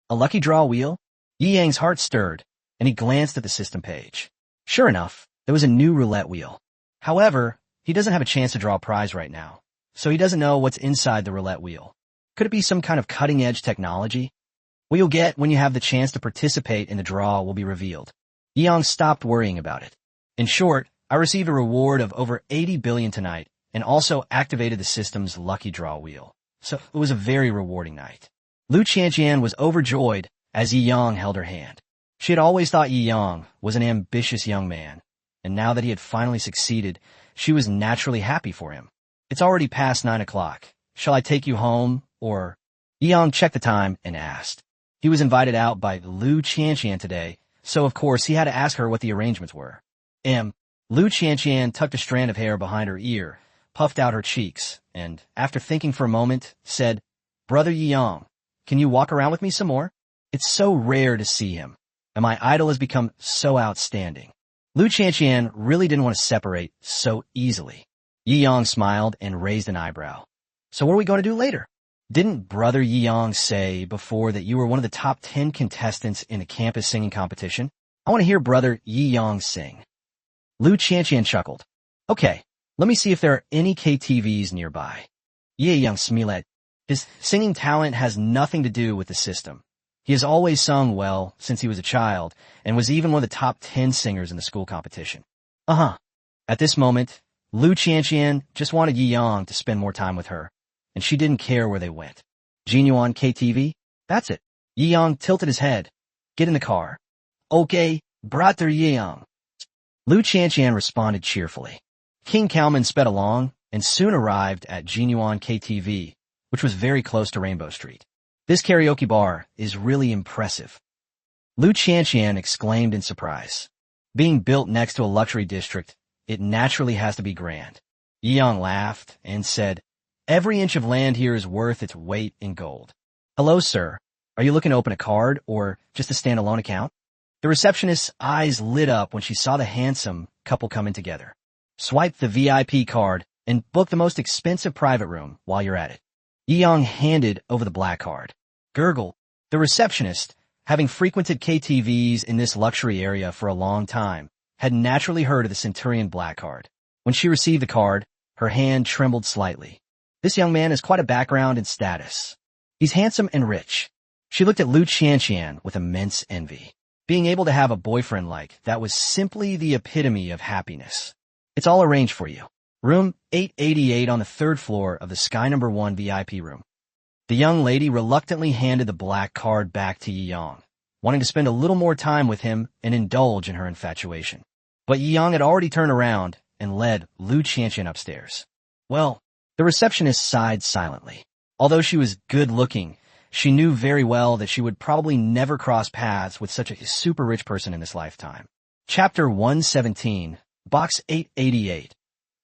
A lucky draw wheel? Yi Yang's heart stirred, and he glanced at the system page. Sure enough, there was a new roulette wheel. However, he doesn't have a chance to draw a prize right now, so he doesn't know what's inside the roulette wheel. Could it be some kind of cutting-edge technology? What you'll get when you have the chance to participate in the draw will be revealed. Yi Yang stopped worrying about it. In short, I received a reward of over 80 billion tonight and also activated the system's lucky draw wheel. So it was a very rewarding night. Lu Qianqian was overjoyed as Yi Yang held her hand. She had always thought Yi Yang was an ambitious young man, and now that he had finally succeeded, she was naturally happy for him. It's already past 9 o'clock. Shall I take you home, or? Yi Yang checked the time and asked. He was invited out by Lu Qianqian today, so of course he had to ask her what the arrangements were. Lu Qianqian tucked a strand of hair behind her ear, puffed out her cheeks, and, after thinking for a moment, said, Brother Yi Yang, can you walk around with me some more? It's so rare to see him, and my idol has become so outstanding. Lu Qianqian really didn't want to separate so easily. Yi Yang smiled and raised an eyebrow. So what are we going to do later? Didn't brother Yi Yang say before that you were one of the top 10 contestants in the campus singing competition? I want to hear brother Yi Yang sing. Lu Qianqian chuckled. Okay, let me see if there are any KTVs nearby. Yi Yang smiled. His singing talent has nothing to do with the system. He has always sung well since he was a child and was even one of the top 10 singers in the school competition. At this moment, Lu Qianqian just wanted Yi Yang to spend more time with her, and she didn't care where they went. Jinyuan KTV? That's it. Yi Yang tilted his head. Get in the car. Okay, brother Yi Yang. Lu Qianqian responded cheerfully. King Cowman sped along and soon arrived at Jinyuan KTV, which was very close to Rainbow Street. This karaoke bar is really impressive. Lu Qianqian exclaimed in surprise. Being built next to a luxury district, it naturally has to be grand. Yi Yang laughed and said, every inch of land here is worth its weight in gold. Hello, sir. Are you looking to open a card or just a standalone account? The receptionist's eyes lit up when she saw the handsome couple coming together. Swipe the VIP card and book the most expensive private room while you're at it. Yi Yang handed over the black card. Gurgle, the receptionist, having frequented KTVs in this luxury area for a long time, had naturally heard of the Centurion black card. When she received the card, her hand trembled slightly. This young man has quite a background and status. He's handsome and rich. She looked at Lu Qianqian with immense envy. Being able to have a boyfriend like that was simply the epitome of happiness. It's all arranged for you. Room 888 on the 3rd floor of the Sky No. 1 VIP room. The young lady reluctantly handed the black card back to Yi Yang, wanting to spend a little more time with him and indulge in her infatuation. But Yi Yang had already turned around and led Lu Qianqian upstairs. Well, the receptionist sighed silently. Although she was good-looking, she knew very well that she would probably never cross paths with such a super rich person in this lifetime. Chapter 117, Box 888.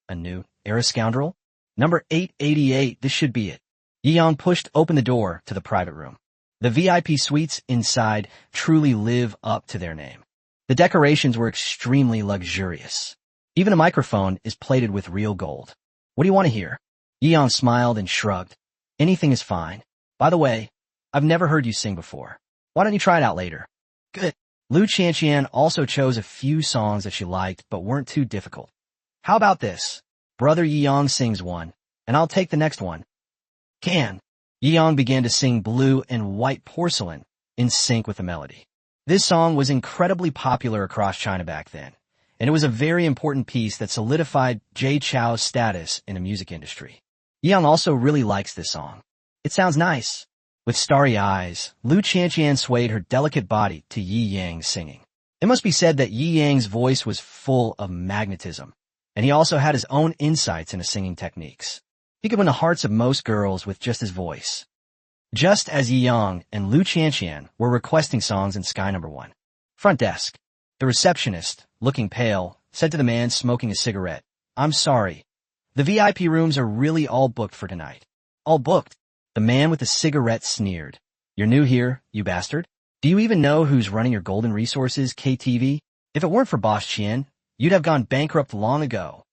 A new era scoundrel? Number 888, this should be it. Yi Yang pushed open the door to the private room. The VIP suites inside truly live up to their name. The decorations were extremely luxurious. Even a microphone is plated with real gold. What do you want to hear? Yi Yang smiled and shrugged. Anything is fine. By the way, I've never heard you sing before. Why don't you try it out later? Good. Lu Qianqian also chose a few songs that she liked but weren't too difficult. How about this? Brother Yi Yang sings one, and I'll take the next one. Can. Yi Yang began to sing Blue and White Porcelain in sync with the melody. This song was incredibly popular across China back then, and it was a very important piece that solidified Jay Chou's status in the music industry. Yi Yang also really likes this song. It sounds nice. With starry eyes, Lu Qianqian swayed her delicate body to Yi Yang's singing. It must be said that Yi Yang's voice was full of magnetism, and he also had his own insights into singing techniques. He could win the hearts of most girls with just his voice. Just as Yi Yang and Lu Qianqian were requesting songs in Sky No. 1. Front desk. The receptionist, looking pale, said to the man smoking a cigarette, I'm sorry. The VIP rooms are really all booked for tonight. All booked? The man with the cigarette sneered. You're new here, you bastard? Do you even know who's running your Golden Resources, KTV? If it weren't for Boss Qian, you'd have gone bankrupt long ago.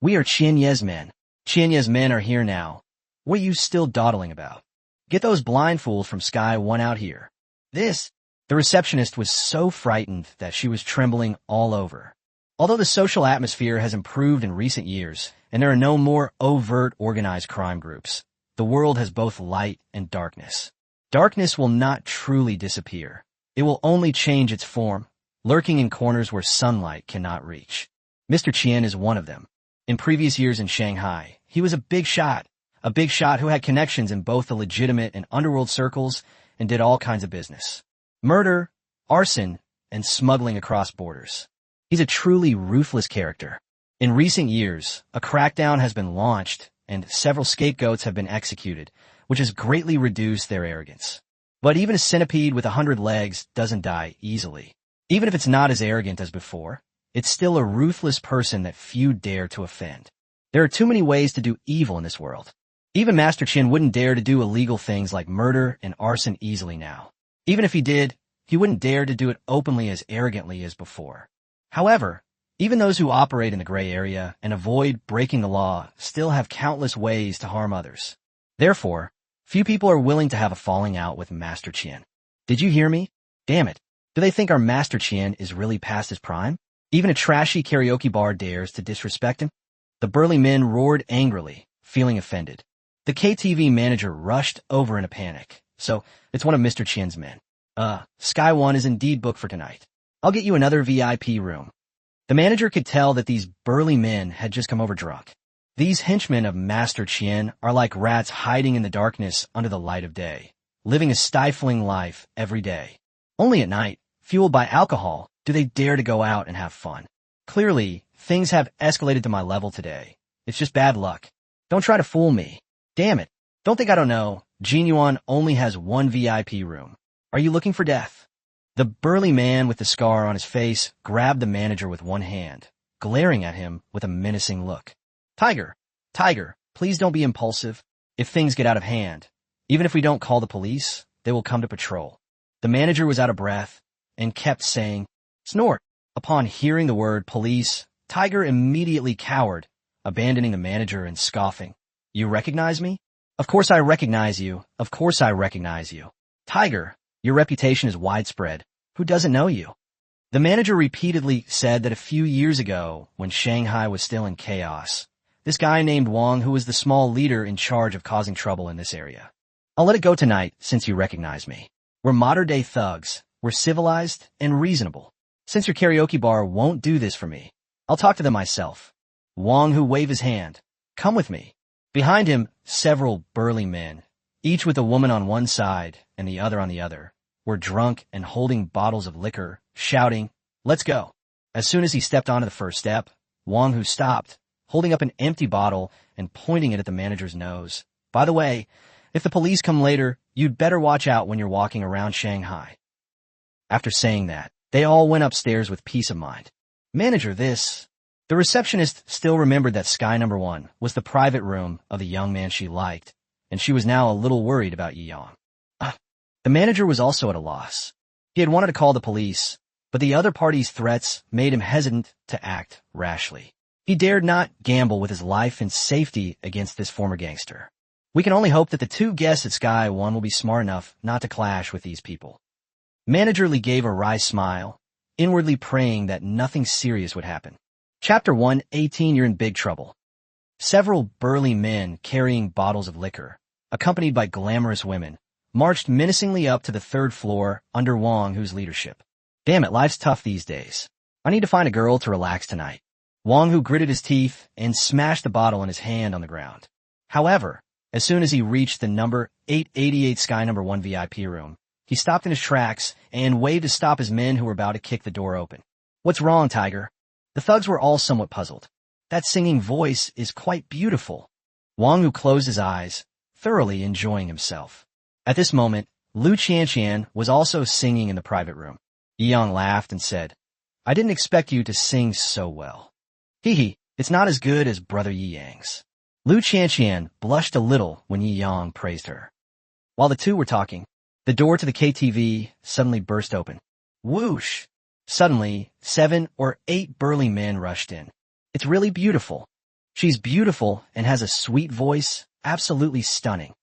We are Qian Ye's men. Qian Ye's men are here now. What are you still dawdling about? Get those blind fools from Sky 1 out here. This. The receptionist was so frightened that she was trembling all over. Although the social atmosphere has improved in recent years, and there are no more overt organized crime groups, the world has both light and darkness. Darkness will not truly disappear. It will only change its form, lurking in corners where sunlight cannot reach. Mr. Qian is one of them. In previous years in Shanghai, he was a big shot who had connections in both the legitimate and underworld circles and did all kinds of business. Murder, arson, and smuggling across borders. He's a truly ruthless character. In recent years, a crackdown has been launched and several scapegoats have been executed, which has greatly reduced their arrogance. But even a centipede with 100 legs doesn't die easily. Even if it's not as arrogant as before, it's still a ruthless person that few dare to offend. There are too many ways to do evil in this world. Even Master Chin wouldn't dare to do illegal things like murder and arson easily now. Even if he did, he wouldn't dare to do it openly as arrogantly as before. However, even those who operate in the gray area and avoid breaking the law still have countless ways to harm others. Therefore, few people are willing to have a falling out with Master Chin. Did you hear me? Damn it. Do they think our Master Chin is really past his prime? Even a trashy karaoke bar dares to disrespect him? The burly men roared angrily, feeling offended. The KTV manager rushed over in a panic. So, it's one of Mr. Chin's men. Sky 1 is indeed booked for tonight. I'll get you another VIP room. The manager could tell that these burly men had just come over drunk. These henchmen of Master Chin are like rats hiding in the darkness under the light of day, living a stifling life every day. Only at night, fueled by alcohol, do they dare to go out and have fun. Clearly, things have escalated to my level today. It's just bad luck. Don't try to fool me. Damn it. Don't think I don't know. Yuan only has one VIP room. Are you looking for death? The burly man with the scar on his face grabbed the manager with one hand, glaring at him with a menacing look. Tiger, please don't be impulsive. If things get out of hand, even if we don't call the police, they will come to patrol. The manager was out of breath and kept saying, snort. Upon hearing the word police, Tiger immediately cowered, abandoning the manager and scoffing. You recognize me? Of course I recognize you. Of course I recognize you. Tiger, your reputation is widespread. Who doesn't know you? The manager repeatedly said that a few years ago, when Shanghai was still in chaos, this guy named Wang, who was the small leader in charge of causing trouble in this area. I'll let it go tonight since you recognize me. We're modern-day thugs. We're civilized and reasonable. Since your karaoke bar won't do this for me, I'll talk to them myself. Wang, who waved his hand. Come with me. Behind him, several burly men, each with a woman on one side and the other on the other, were drunk and holding bottles of liquor, shouting, let's go. As soon as he stepped onto the first step, Wang, who stopped, holding up an empty bottle and pointing it at the manager's nose. By the way, if the police come later, you'd better watch out when you're walking around Shanghai. After saying that, they all went upstairs with peace of mind. Manager, this. The receptionist still remembered that Sky number 1 was the private room of the young man she liked, and she was now a little worried about Yang. The manager was also at a loss. He had wanted to call the police, but the other party's threats made him hesitant to act rashly. He dared not gamble with his life and safety against this former gangster. We can only hope that the two guests at Sky 1 will be smart enough not to clash with these people. Manager Lee gave a wry smile, inwardly praying that nothing serious would happen. Chapter 1:18 You're in big trouble. Several burly men carrying bottles of liquor, accompanied by glamorous women, marched menacingly up to the third floor under Wang, whose leadership. Damn it, life's tough these days. I need to find a girl to relax tonight. Wang, who gritted his teeth and smashed the bottle in his hand on the ground. However, as soon as he reached the number 888 Sky number 1 VIP room, he stopped in his tracks and waved to stop his men who were about to kick the door open. What's wrong, Tiger? The thugs were all somewhat puzzled. That singing voice is quite beautiful. Wang, who closed his eyes, thoroughly enjoying himself. At this moment, Lu Qianqian was also singing in the private room. Yang laughed and said, I didn't expect you to sing so well. Hee, it's not as good as Brother Yi Yang's. Lu Qianqian blushed a little when Yi Yang praised her. While the two were talking, the door to the KTV suddenly burst open. Whoosh! Suddenly, 7 or 8 burly men rushed in. It's really beautiful. She's beautiful and has a sweet voice, absolutely stunning.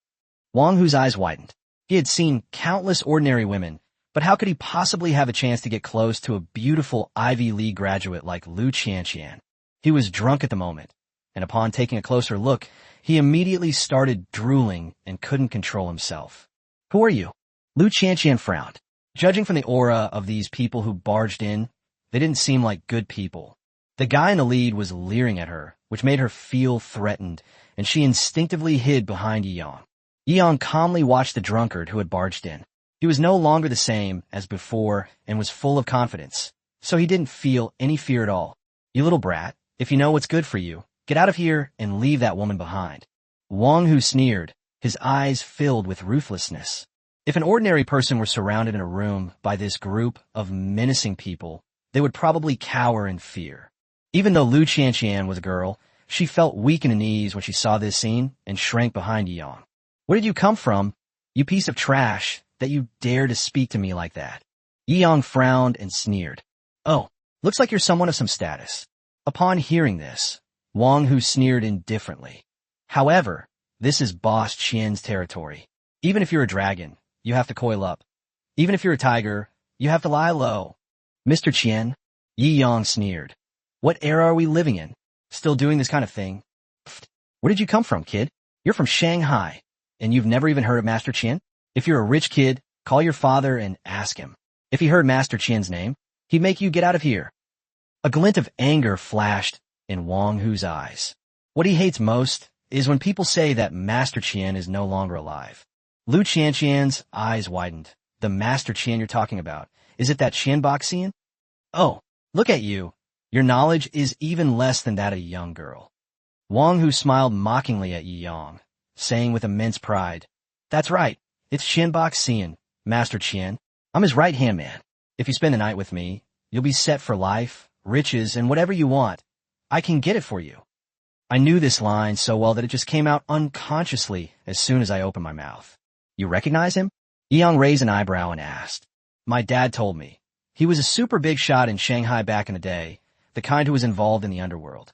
Wang, whose eyes widened. He had seen countless ordinary women, but how could he possibly have a chance to get close to a beautiful Ivy League graduate like Lu Qianqian? He was drunk at the moment, and upon taking a closer look, he immediately started drooling and couldn't control himself. Who are you? Lu Qianqian frowned. Judging from the aura of these people who barged in, they didn't seem like good people. The guy in the lead was leering at her, which made her feel threatened, and she instinctively hid behind Yi Yang. Yi Yang calmly watched the drunkard who had barged in. He was no longer the same as before and was full of confidence, so he didn't feel any fear at all. You little brat, if you know what's good for you, get out of here and leave that woman behind. Wang, who sneered, his eyes filled with ruthlessness. If an ordinary person were surrounded in a room by this group of menacing people, they would probably cower in fear. Even though Lu Qianqian was a girl, She felt weak in the knees when she saw this scene and shrank behind Yi Yang. Where did you come from, you piece of trash, that you dare to speak to me like that? Yi Yang frowned and sneered. Oh, looks like you're someone of some status. Upon hearing this, Wang Hu sneered indifferently. However, this is Boss Qian's territory. Even if you're a dragon, you have to coil up. Even if you're a tiger, you have to lie low. Mr. Qian, Yi Yang sneered. What era are we living in? Still doing this kind of thing? Pfft. Where did you come from, kid? You're from Shanghai, and you've never even heard of Master Qian? If you're a rich kid, call your father and ask him. If he heard Master Qian's name, he'd make you get out of here. A glint of anger flashed in Wang Hu's eyes. What he hates most is when people say that Master Qian is no longer alive. Lu Qianqian's eyes widened. The Master Qian you're talking about, is it that Qianboxian? Oh, look at you. Your knowledge is even less than that of a young girl. Wang Hu smiled mockingly at Yi Yang, saying with immense pride, That's right, it's Qianboxian, Master Qian. I'm his right-hand man. If you spend the night with me, you'll be set for life, riches, and whatever you want. I can get it for you. I knew this line so well that it just came out unconsciously as soon as I opened my mouth. You recognize him? Yi Yang raised an eyebrow and asked. My dad told me. He was a super big shot in Shanghai back in the day, the kind who was involved in the underworld.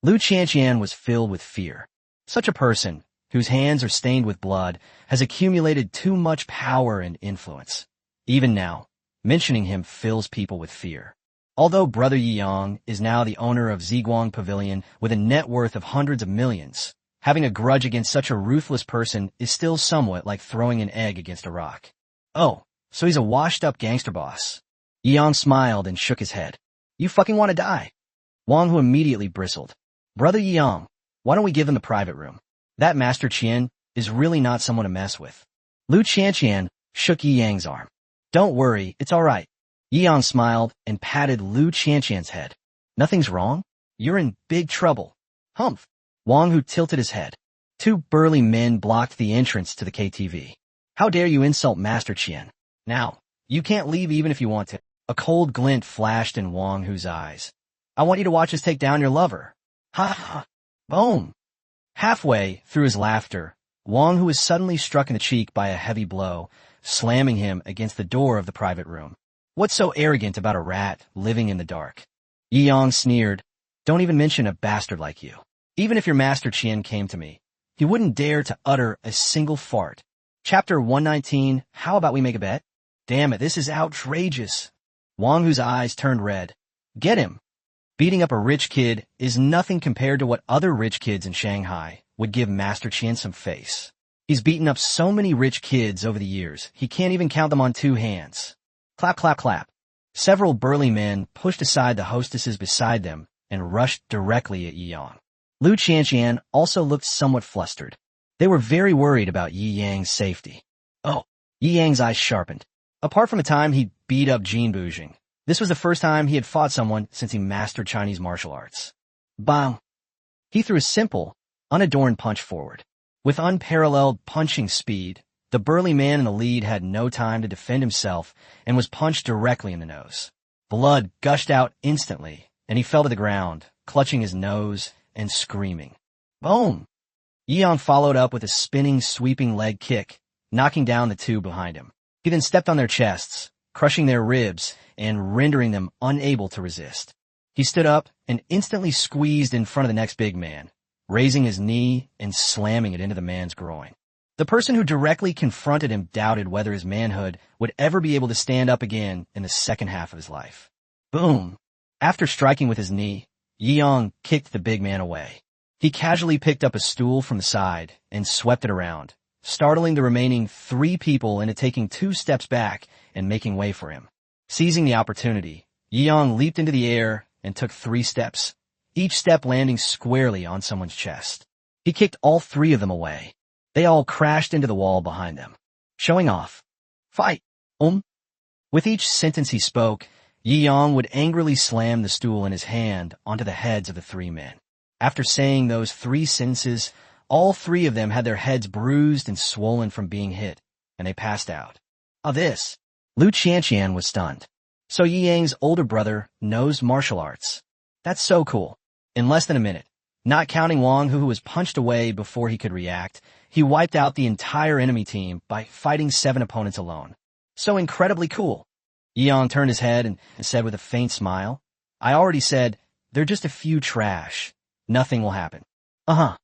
Lu Qianqian was filled with fear. Such a person, whose hands are stained with blood, has accumulated too much power and influence. Even now, mentioning him fills people with fear. Although Brother Yi Yang is now the owner of Ziguang Pavilion with a net worth of hundreds of millions, having a grudge against such a ruthless person is still somewhat like throwing an egg against a rock. Oh, so he's a washed-up gangster boss. Yi Yang smiled and shook his head. You fucking want to die. Wang Hu immediately bristled. Brother Yi Yang, why don't we give him the private room? That Master Qian is really not someone to mess with. Lu Qianqian shook Yi Yang's arm. Don't worry, it's all right. Yi Yang smiled and patted Lu Qianqian's head. Nothing's wrong? You're in big trouble. Humph. Wang Hu tilted his head. Two burly men blocked the entrance to the KTV. How dare you insult Master Qian? Now, you can't leave even if you want to. A cold glint flashed in Wang Hu's eyes. I want you to watch us take down your lover. Ha ha. Boom. Halfway through his laughter, Wang Hu was suddenly struck in the cheek by a heavy blow, slamming him against the door of the private room. What's so arrogant about a rat living in the dark? Yi Yang sneered. Don't even mention a bastard like you. Even if your Master Qian came to me, he wouldn't dare to utter a single fart. Chapter 119, how about we make a bet? Damn it, this is outrageous. Wang Hu's eyes turned red. Get him. Beating up a rich kid is nothing compared to what other rich kids in Shanghai would give Master Qian some face. He's beaten up so many rich kids over the years, he can't even count them on two hands. Clap, clap, clap. Several burly men pushed aside the hostesses beside them and rushed directly at Yi Yang. Lu Qianqian also looked somewhat flustered. They were very worried about Yi Yang's safety. Oh, Yi Yang's eyes sharpened. Apart from the time he beat up Jin Bujing, this was the first time he had fought someone since he mastered Chinese martial arts. Bang! He threw a simple, unadorned punch forward. With unparalleled punching speed, the burly man in the lead had no time to defend himself and was punched directly in the nose. Blood gushed out instantly, and he fell to the ground, clutching his nose and screaming. Boom! Yi Yang followed up with a spinning, sweeping leg kick, knocking down the two behind him. He then stepped on their chests, crushing their ribs and rendering them unable to resist. He stood up and instantly squeezed in front of the next big man, raising his knee and slamming it into the man's groin. The person who directly confronted him doubted whether his manhood would ever be able to stand up again in the second half of his life. Boom! After striking with his knee, Yi Yang kicked the big man away. He casually picked up a stool from the side and swept it around, startling the remaining three people into taking 2 steps back and making way for him. Seizing the opportunity, Yi Yang leaped into the air and took 3 steps, each step landing squarely on someone's chest. He kicked all 3 of them away. They all crashed into the wall behind them. Showing off. Fight! With each sentence he spoke, Yi Yang would angrily slam the stool in his hand onto the heads of the 3 men. After saying those 3 sentences, all 3 of them had their heads bruised and swollen from being hit, and they passed out. This. Lu Qianqian was stunned. So Yi Yang's older brother knows martial arts. That's so cool. In less than a minute, Not counting Wang, who was punched away before he could react, he wiped out the entire enemy team by fighting 7 opponents alone. So incredibly cool. Yang turned his head and said with a faint smile, I already said, they're just a few trash. Nothing will happen. Uh-huh.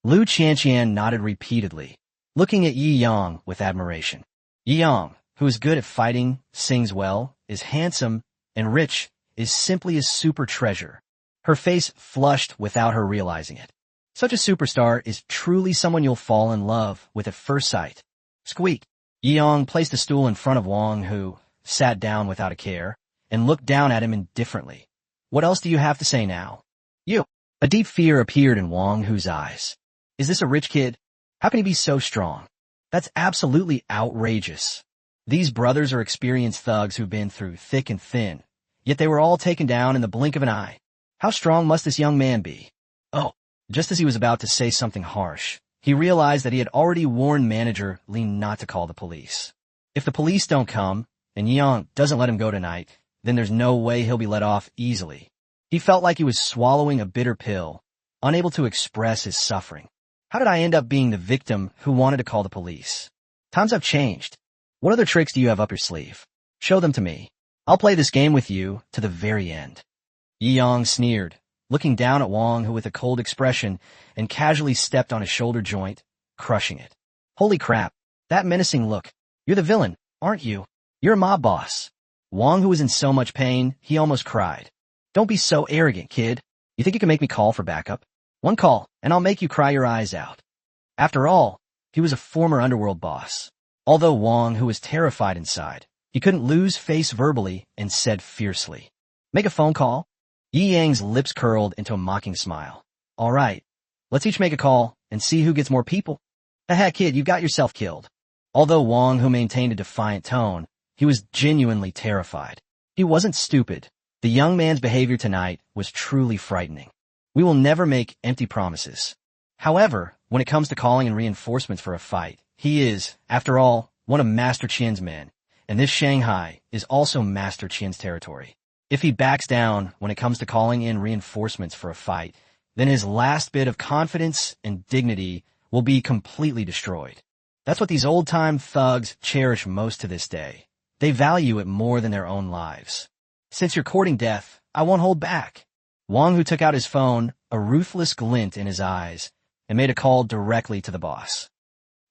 Lu Qianqian nodded repeatedly, looking at Yi Yang with admiration. Yi Yang, who is good at fighting, sings well, is handsome, and rich, is simply a super treasure. Her face flushed without her realizing it. Such a superstar is truly someone you'll fall in love with at first sight. Squeak. Yi Yang placed a stool in front of Wang, who sat down without a care, and looked down at him indifferently. What else do you have to say now? You. A deep fear appeared in Wang Hu's eyes. Is this a rich kid? How can he be so strong? That's absolutely outrageous. These brothers are experienced thugs who've been through thick and thin, yet they were all taken down in the blink of an eye. How strong must this young man be? Oh, just as he was about to say something harsh, he realized that he had already warned manager Li not to call the police. If the police don't come, and Yang doesn't let him go tonight, then there's no way he'll be let off easily. He felt like he was swallowing a bitter pill, unable to express his suffering. How did I end up being the victim who wanted to call the police? Times have changed. What other tricks do you have up your sleeve? Show them to me. I'll play this game with you to the very end. Yi Yang sneered, looking down at Wang, who with a cold expression and casually stepped on his shoulder joint, crushing it. Holy crap, that menacing look. You're the villain, aren't you? You're a mob boss. Wang, who was in so much pain, he almost cried. Don't be so arrogant, kid. You think you can make me call for backup? One call, and I'll make you cry your eyes out. After all, he was a former underworld boss. Although Wang, who was terrified inside, he couldn't lose face verbally and said fiercely, Make a phone call? Yi Yang's lips curled into a mocking smile. All right, let's each make a call and see who gets more people. Haha, kid, you got yourself killed. Although Wang, who maintained a defiant tone, he was genuinely terrified. He wasn't stupid. The young man's behavior tonight was truly frightening. We will never make empty promises. However, when it comes to calling in reinforcements for a fight, he is, after all, one of Master Qian's men, and this Shanghai is also Master Qian's territory. If he backs down when it comes to calling in reinforcements for a fight, then his last bit of confidence and dignity will be completely destroyed. That's what these old-time thugs cherish most to this day. They value it more than their own lives. Since you're courting death, I won't hold back. Wang, who took out his phone, a ruthless glint in his eyes, and made a call directly to the boss.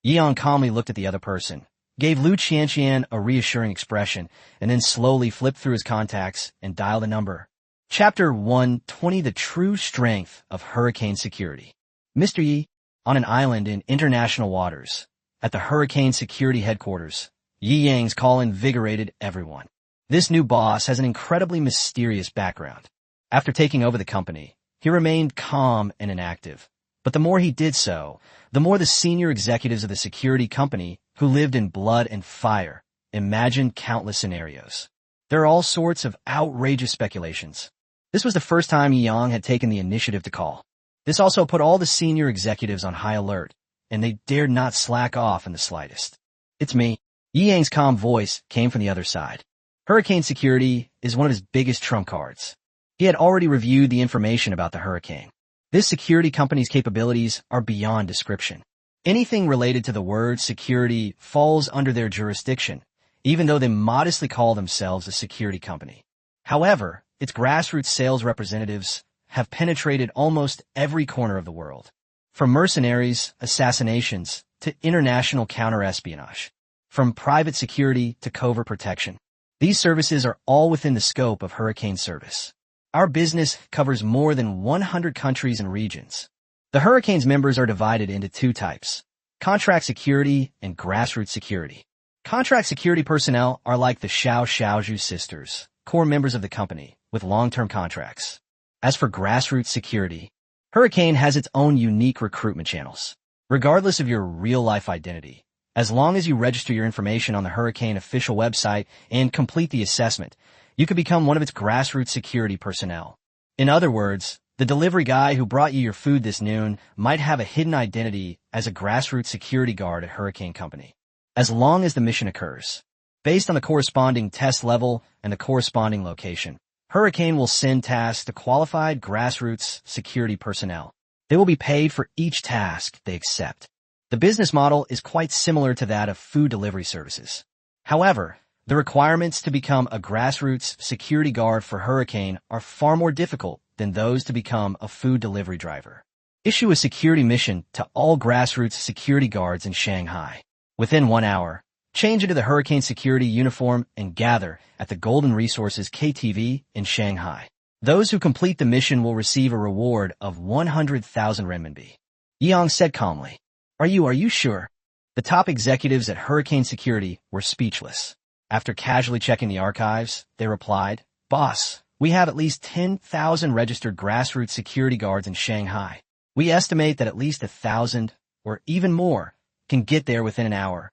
Yi Yang calmly looked at the other person, gave Lu Qianqian a reassuring expression, and then slowly flipped through his contacts and dialed a number. Chapter 120, The True Strength of Hurricane Security. Mr. Yi, on an island in international waters, at the Hurricane Security Headquarters, Yi Yang's call invigorated everyone. This new boss has an incredibly mysterious background. After taking over the company, he remained calm and inactive. But the more he did so, the more the senior executives of the security company, who lived in blood and fire, imagined countless scenarios. There are all sorts of outrageous speculations. This was the first time Yi Yang had taken the initiative to call. This also put all the senior executives on high alert, and they dared not slack off in the slightest. It's me. Yi Yang's calm voice came from the other side. Hurricane security is one of his biggest trump cards. He had already reviewed the information about the hurricane. This security company's capabilities are beyond description. Anything related to the word security falls under their jurisdiction, even though they modestly call themselves a security company. However, its grassroots sales representatives have penetrated almost every corner of the world, from mercenaries, assassinations, to international counter-espionage, from private security to covert protection. These services are all within the scope of hurricane service. Our business covers more than 100 countries and regions. The Hurricane's members are divided into two types: contract security and grassroots security. Contract security personnel are like the Xiaozhu sisters, core members of the company, with long-term contracts. As for grassroots security, Hurricane has its own unique recruitment channels. Regardless of your real-life identity, as long as you register your information on the Hurricane official website and complete the assessment, you could become one of its grassroots security personnel. In other words, the delivery guy who brought you your food this noon might have a hidden identity as a grassroots security guard at Hurricane Company, as long as the mission occurs. Based on the corresponding test level and the corresponding location, Hurricane will send tasks to qualified grassroots security personnel. They will be paid for each task they accept. The business model is quite similar to that of food delivery services. However, the requirements to become a grassroots security guard for Hurricane are far more difficult than those to become a food delivery driver. Issue a security mission to all grassroots security guards in Shanghai. Within 1 hour, change into the Hurricane security uniform and gather at the Golden Resources KTV in Shanghai. Those who complete the mission will receive a reward of 100,000 renminbi. Yang said calmly. Are you sure? The top executives at Hurricane Security were speechless. After casually checking the archives, they replied, Boss, we have at least 10,000 registered grassroots security guards in Shanghai. We estimate that at least 1,000, or even more, can get there within an hour.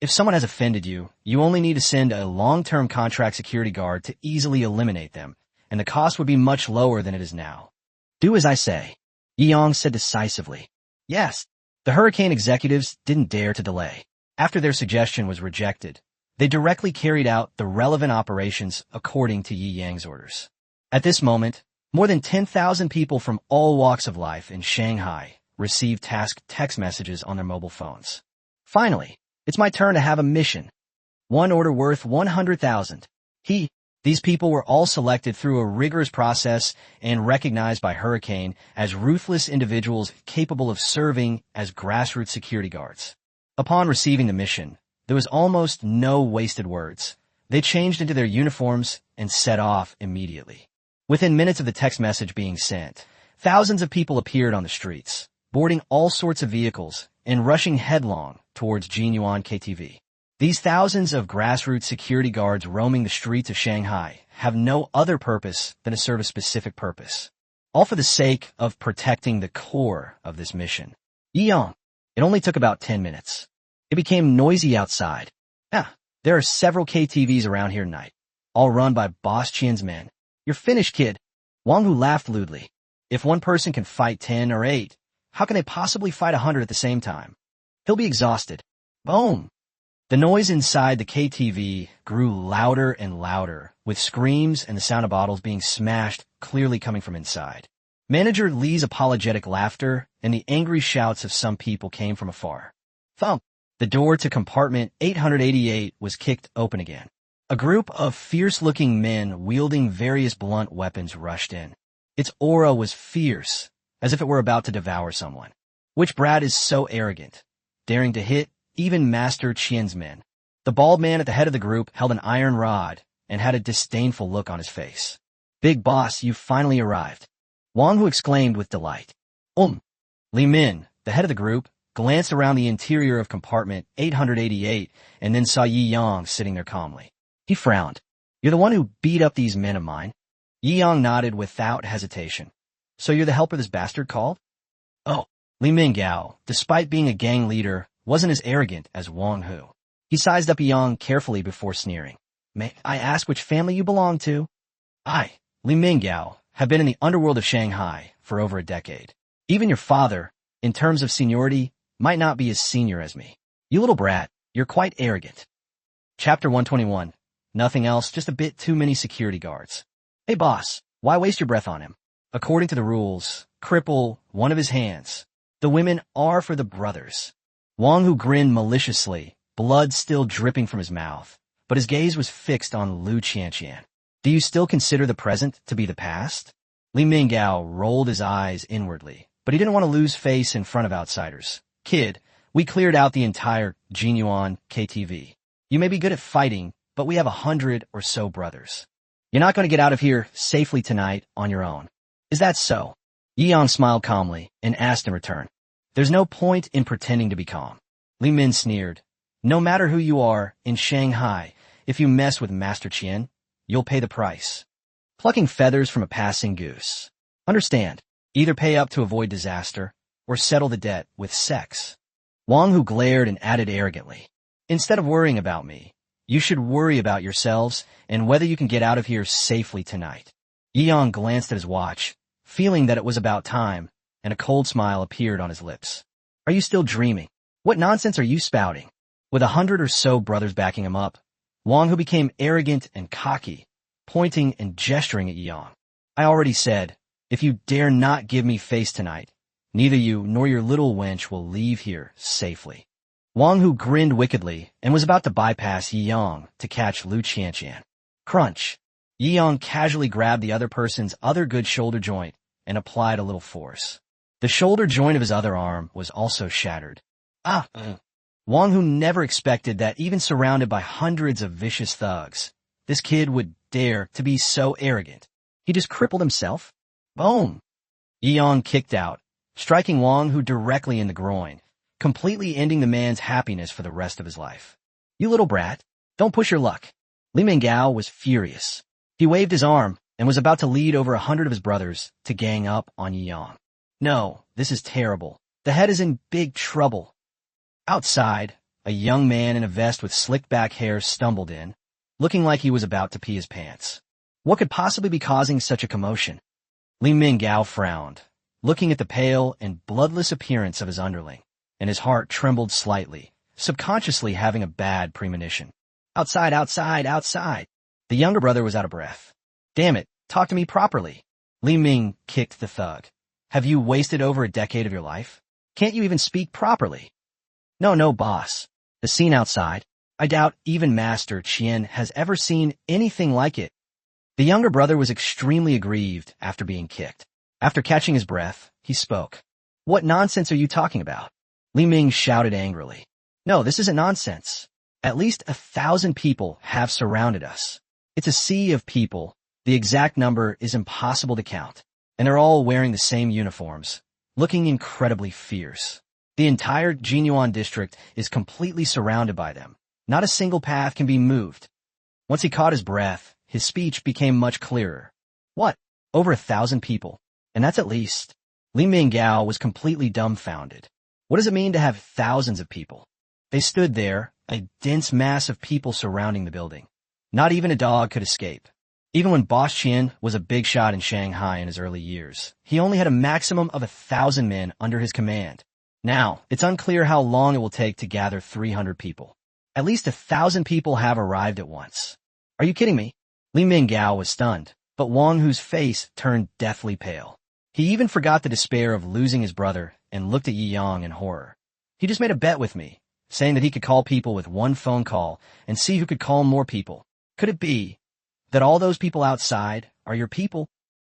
If someone has offended you, you only need to send a long-term contract security guard to easily eliminate them, and the cost would be much lower than it is now. Do as I say, Yang said decisively. Yes, the Hurricane executives didn't dare to delay. After their suggestion was rejected, they directly carried out the relevant operations according to Yi Yang's orders. At this moment, more than 10,000 people from all walks of life in Shanghai received text messages on their mobile phones. Finally, it's my turn to have a mission. One order worth 100,000. These people were all selected through a rigorous process and recognized by Hurricane as ruthless individuals capable of serving as grassroots security guards. Upon receiving the mission, there was almost no wasted words. They changed into their uniforms and set off immediately. Within minutes of the text message being sent, thousands of people appeared on the streets, boarding all sorts of vehicles and rushing headlong towards Jinyuan KTV. These thousands of grassroots security guards roaming the streets of Shanghai have no other purpose than to serve a specific purpose, all for the sake of protecting the core of this mission. Yang, it only took about 10 minutes. It became noisy outside. There are several KTVs around here tonight, all run by Boss Qian's men. You're finished, kid. Wang Hu laughed lewdly. If one person can fight 10 or 8, how can they possibly fight 100 at the same time? He'll be exhausted. Boom! The noise inside the KTV grew louder and louder, with screams and the sound of bottles being smashed clearly coming from inside. Manager Li's apologetic laughter and the angry shouts of some people came from afar. Thump! The door to compartment 888 was kicked open again. A group of fierce-looking men wielding various blunt weapons rushed in. Its aura was fierce, as if it were about to devour someone. Which brat is so arrogant, daring to hit even Master Qian's men? The bald man at the head of the group held an iron rod and had a disdainful look on his face. Big boss, you've finally arrived. Wang Hu exclaimed with delight. Li Min, the head of the group, glanced around the interior of compartment 888 and then saw Yi Yang sitting there calmly. He frowned. You're the one who beat up these men of mine? Yi Yang nodded without hesitation. So you're the helper this bastard called? Oh, Li Mingao, despite being a gang leader, wasn't as arrogant as Wang Hu. He sized up Yi Yang carefully before sneering. May I ask which family you belong to? I, Li Mingao, have been in the underworld of Shanghai for over a decade. Even your father, in terms of seniority, might not be as senior as me. You little brat, you're quite arrogant. Chapter 121. Nothing else, just a bit too many security guards. Hey boss, why waste your breath on him? According to the rules, cripple one of his hands. The women are for the brothers. Wang Hu grinned maliciously, blood still dripping from his mouth, but his gaze was fixed on Lu Qianqian. Do you still consider the present to be the past? Li Mingao rolled his eyes inwardly, but he didn't want to lose face in front of outsiders. Kid, we cleared out the entire Jinyuan KTV. You may be good at fighting, but we have 100 or so brothers. You're not going to get out of here safely tonight on your own. Is that so? Yi Yang smiled calmly and asked in return. There's no point in pretending to be calm. Li Min sneered. No matter who you are, in Shanghai, if you mess with Master Qian, you'll pay the price. Plucking feathers from a passing goose. Understand, either pay up to avoid disaster, or settle the debt with sex. Wang Hu glared and added arrogantly. Instead of worrying about me, you should worry about yourselves and whether you can get out of here safely tonight. Yi Yang glanced at his watch, feeling that it was about time, and a cold smile appeared on his lips. Are you still dreaming? What nonsense are you spouting? With 100 or so brothers backing him up, Wang Hu became arrogant and cocky, pointing and gesturing at Yi Yang. I already said, if you dare not give me face tonight, Neither you nor your little wench will leave here safely. Wang Hu grinned wickedly and was about to bypass Yi Yang to catch Lu Qianqian. Crunch! Yi Yang casually grabbed the other person's other good shoulder joint and applied a little force. The shoulder joint of his other arm was also shattered. Wang Hu never expected that even surrounded by hundreds of vicious thugs, this kid would dare to be so arrogant. He just crippled himself? Boom! Yi Yang kicked out, striking Wang Hu directly in the groin, completely ending the man's happiness for the rest of his life. You little brat, don't push your luck. Li Minggao was furious. He waved his arm and was about to lead over 100 of his brothers to gang up on Yi Yang. No, this is terrible. The head is in big trouble. Outside, a young man in a vest with slicked back hair stumbled in, looking like he was about to pee his pants. What could possibly be causing such a commotion? Li Minggao frowned, looking at the pale and bloodless appearance of his underling, and his heart trembled slightly, subconsciously having a bad premonition. Outside, outside, outside. The younger brother was out of breath. Damn it, talk to me properly. Li Ming kicked the thug. Have you wasted over a decade of your life? Can't you even speak properly? No, boss. The scene outside, I doubt even Master Qian has ever seen anything like it. The younger brother was extremely aggrieved after being kicked. After catching his breath, he spoke. What nonsense are you talking about? Li Ming shouted angrily. No, this isn't nonsense. At least 1,000 people have surrounded us. It's a sea of people. The exact number is impossible to count. And they're all wearing the same uniforms, looking incredibly fierce. The entire Jinyuan district is completely surrounded by them. Not a single path can be moved. Once he caught his breath, his speech became much clearer. What? Over 1,000 people? And that's at least. Li Minggao was completely dumbfounded. What does it mean to have thousands of people? They stood there, a dense mass of people surrounding the building. Not even a dog could escape. Even when Boss Qian was a big shot in Shanghai in his early years, he only had a maximum of 1,000 men under his command. Now, it's unclear how long it will take to gather 300 people. At least 1,000 people have arrived at once. Are you kidding me? Li Minggao was stunned, but Wang Hu's face turned deathly pale. He even forgot the despair of losing his brother and looked at Yi Yang in horror. He just made a bet with me, saying that he could call people with one phone call and see who could call more people. Could it be that all those people outside are your people?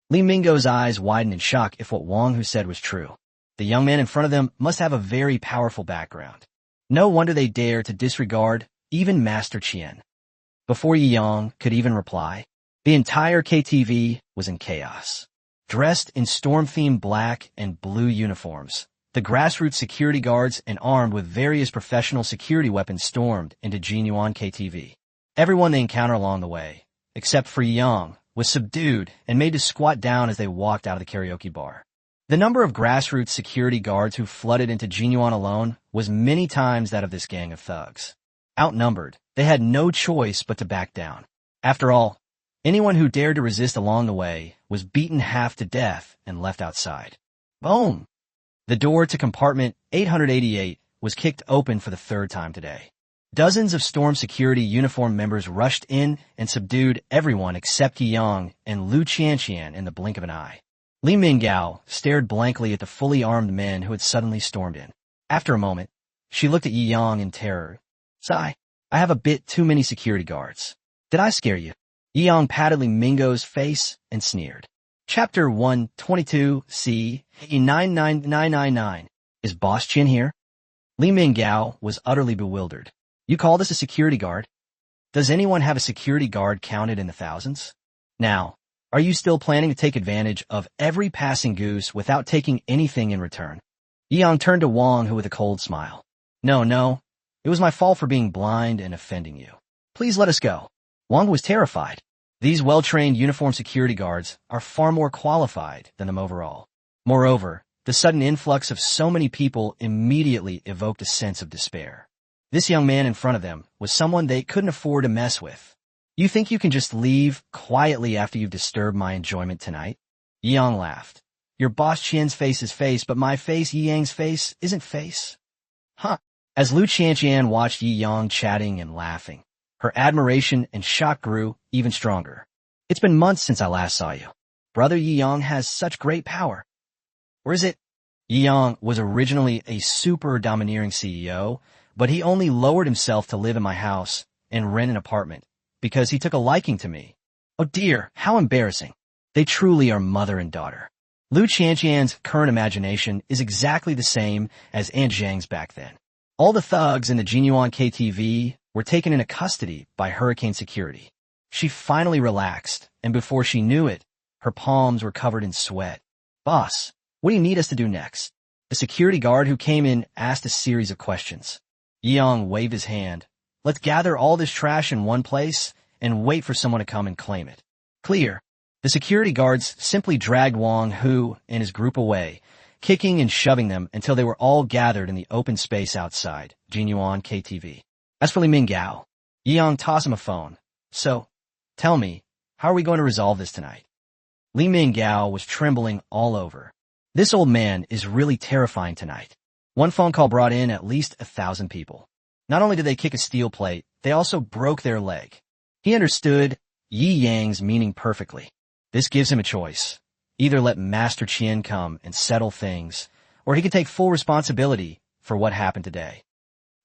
Li Minggao's eyes widened in shock if what Wang Hu said was true. The young man in front of them must have a very powerful background. No wonder they dare to disregard even Master Qian. Before Yi Yang could even reply, the entire KTV was in chaos. Dressed in storm-themed black and blue uniforms, the grassroots security guards and armed with various professional security weapons stormed into Jinyuan KTV. Everyone they encountered along the way, except for Yi Yang, was subdued and made to squat down as they walked out of the karaoke bar. The number of grassroots security guards who flooded into Jinyuan alone was many times that of this gang of thugs. Outnumbered, they had no choice but to back down. After all, anyone who dared to resist along the way was beaten half to death and left outside. Boom! The door to compartment 888 was kicked open for the third time today. Dozens of Storm Security uniform members rushed in and subdued everyone except Yi Yang and Lu Qianqian in the blink of an eye. Li Minggao stared blankly at the fully armed men who had suddenly stormed in. After a moment, she looked at Yi Yang in terror. Sigh, I have a bit too many security guards. Did I scare you? Yi Yang patted Li Minggau's face and sneered. Chapter 122 C 99999. Is Boss Qian here? Li Minggao was utterly bewildered. You call this a security guard? Does anyone have a security guard counted in the thousands? Now, are you still planning to take advantage of every passing goose without taking anything in return? Yi Yang turned to Wang Hu with a cold smile. No, it was my fault for being blind and offending you. Please let us go. Wang Hu was terrified. These well-trained uniformed security guards are far more qualified than them overall. Moreover, the sudden influx of so many people immediately evoked a sense of despair. This young man in front of them was someone they couldn't afford to mess with. You think you can just leave quietly after you've disturbed my enjoyment tonight? Yi Yang laughed. Your Boss Qian's face is face, but my face, Yi Yang's face, isn't face. Huh. As Lu Qianqian watched Yi Yang chatting and laughing, her admiration and shock grew even stronger. It's been months since I last saw you. Brother Yi Yang has such great power. Or is it Yang was originally a super domineering CEO, but he only lowered himself to live in my house and rent an apartment because he took a liking to me. Oh dear, how embarrassing. They truly are mother and daughter. Liu Qianqian's current imagination is exactly the same as Aunt Zhang's back then. All the thugs in the Jinyuan KTV were taken into custody by hurricane security. She finally relaxed, and before she knew it, her palms were covered in sweat. Boss, what do you need us to do next? The security guard who came in asked a series of questions. Yang waved his hand. Let's gather all this trash in one place and wait for someone to come and claim it. Clear. The security guards simply dragged Wang Hu and his group away, kicking and shoving them until they were all gathered in the open space outside Jinyuan KTV. As for Li Minggao, Yang tossed him a phone. So, tell me, how are we going to resolve this tonight? Li Minggao was trembling all over. This old man is really terrifying tonight. One phone call brought in at least 1,000 people. Not only did they kick a steel plate, they also broke their leg. He understood Yi Yang's meaning perfectly. This gives him a choice. Either let Master Qian come and settle things, or he can take full responsibility for what happened today.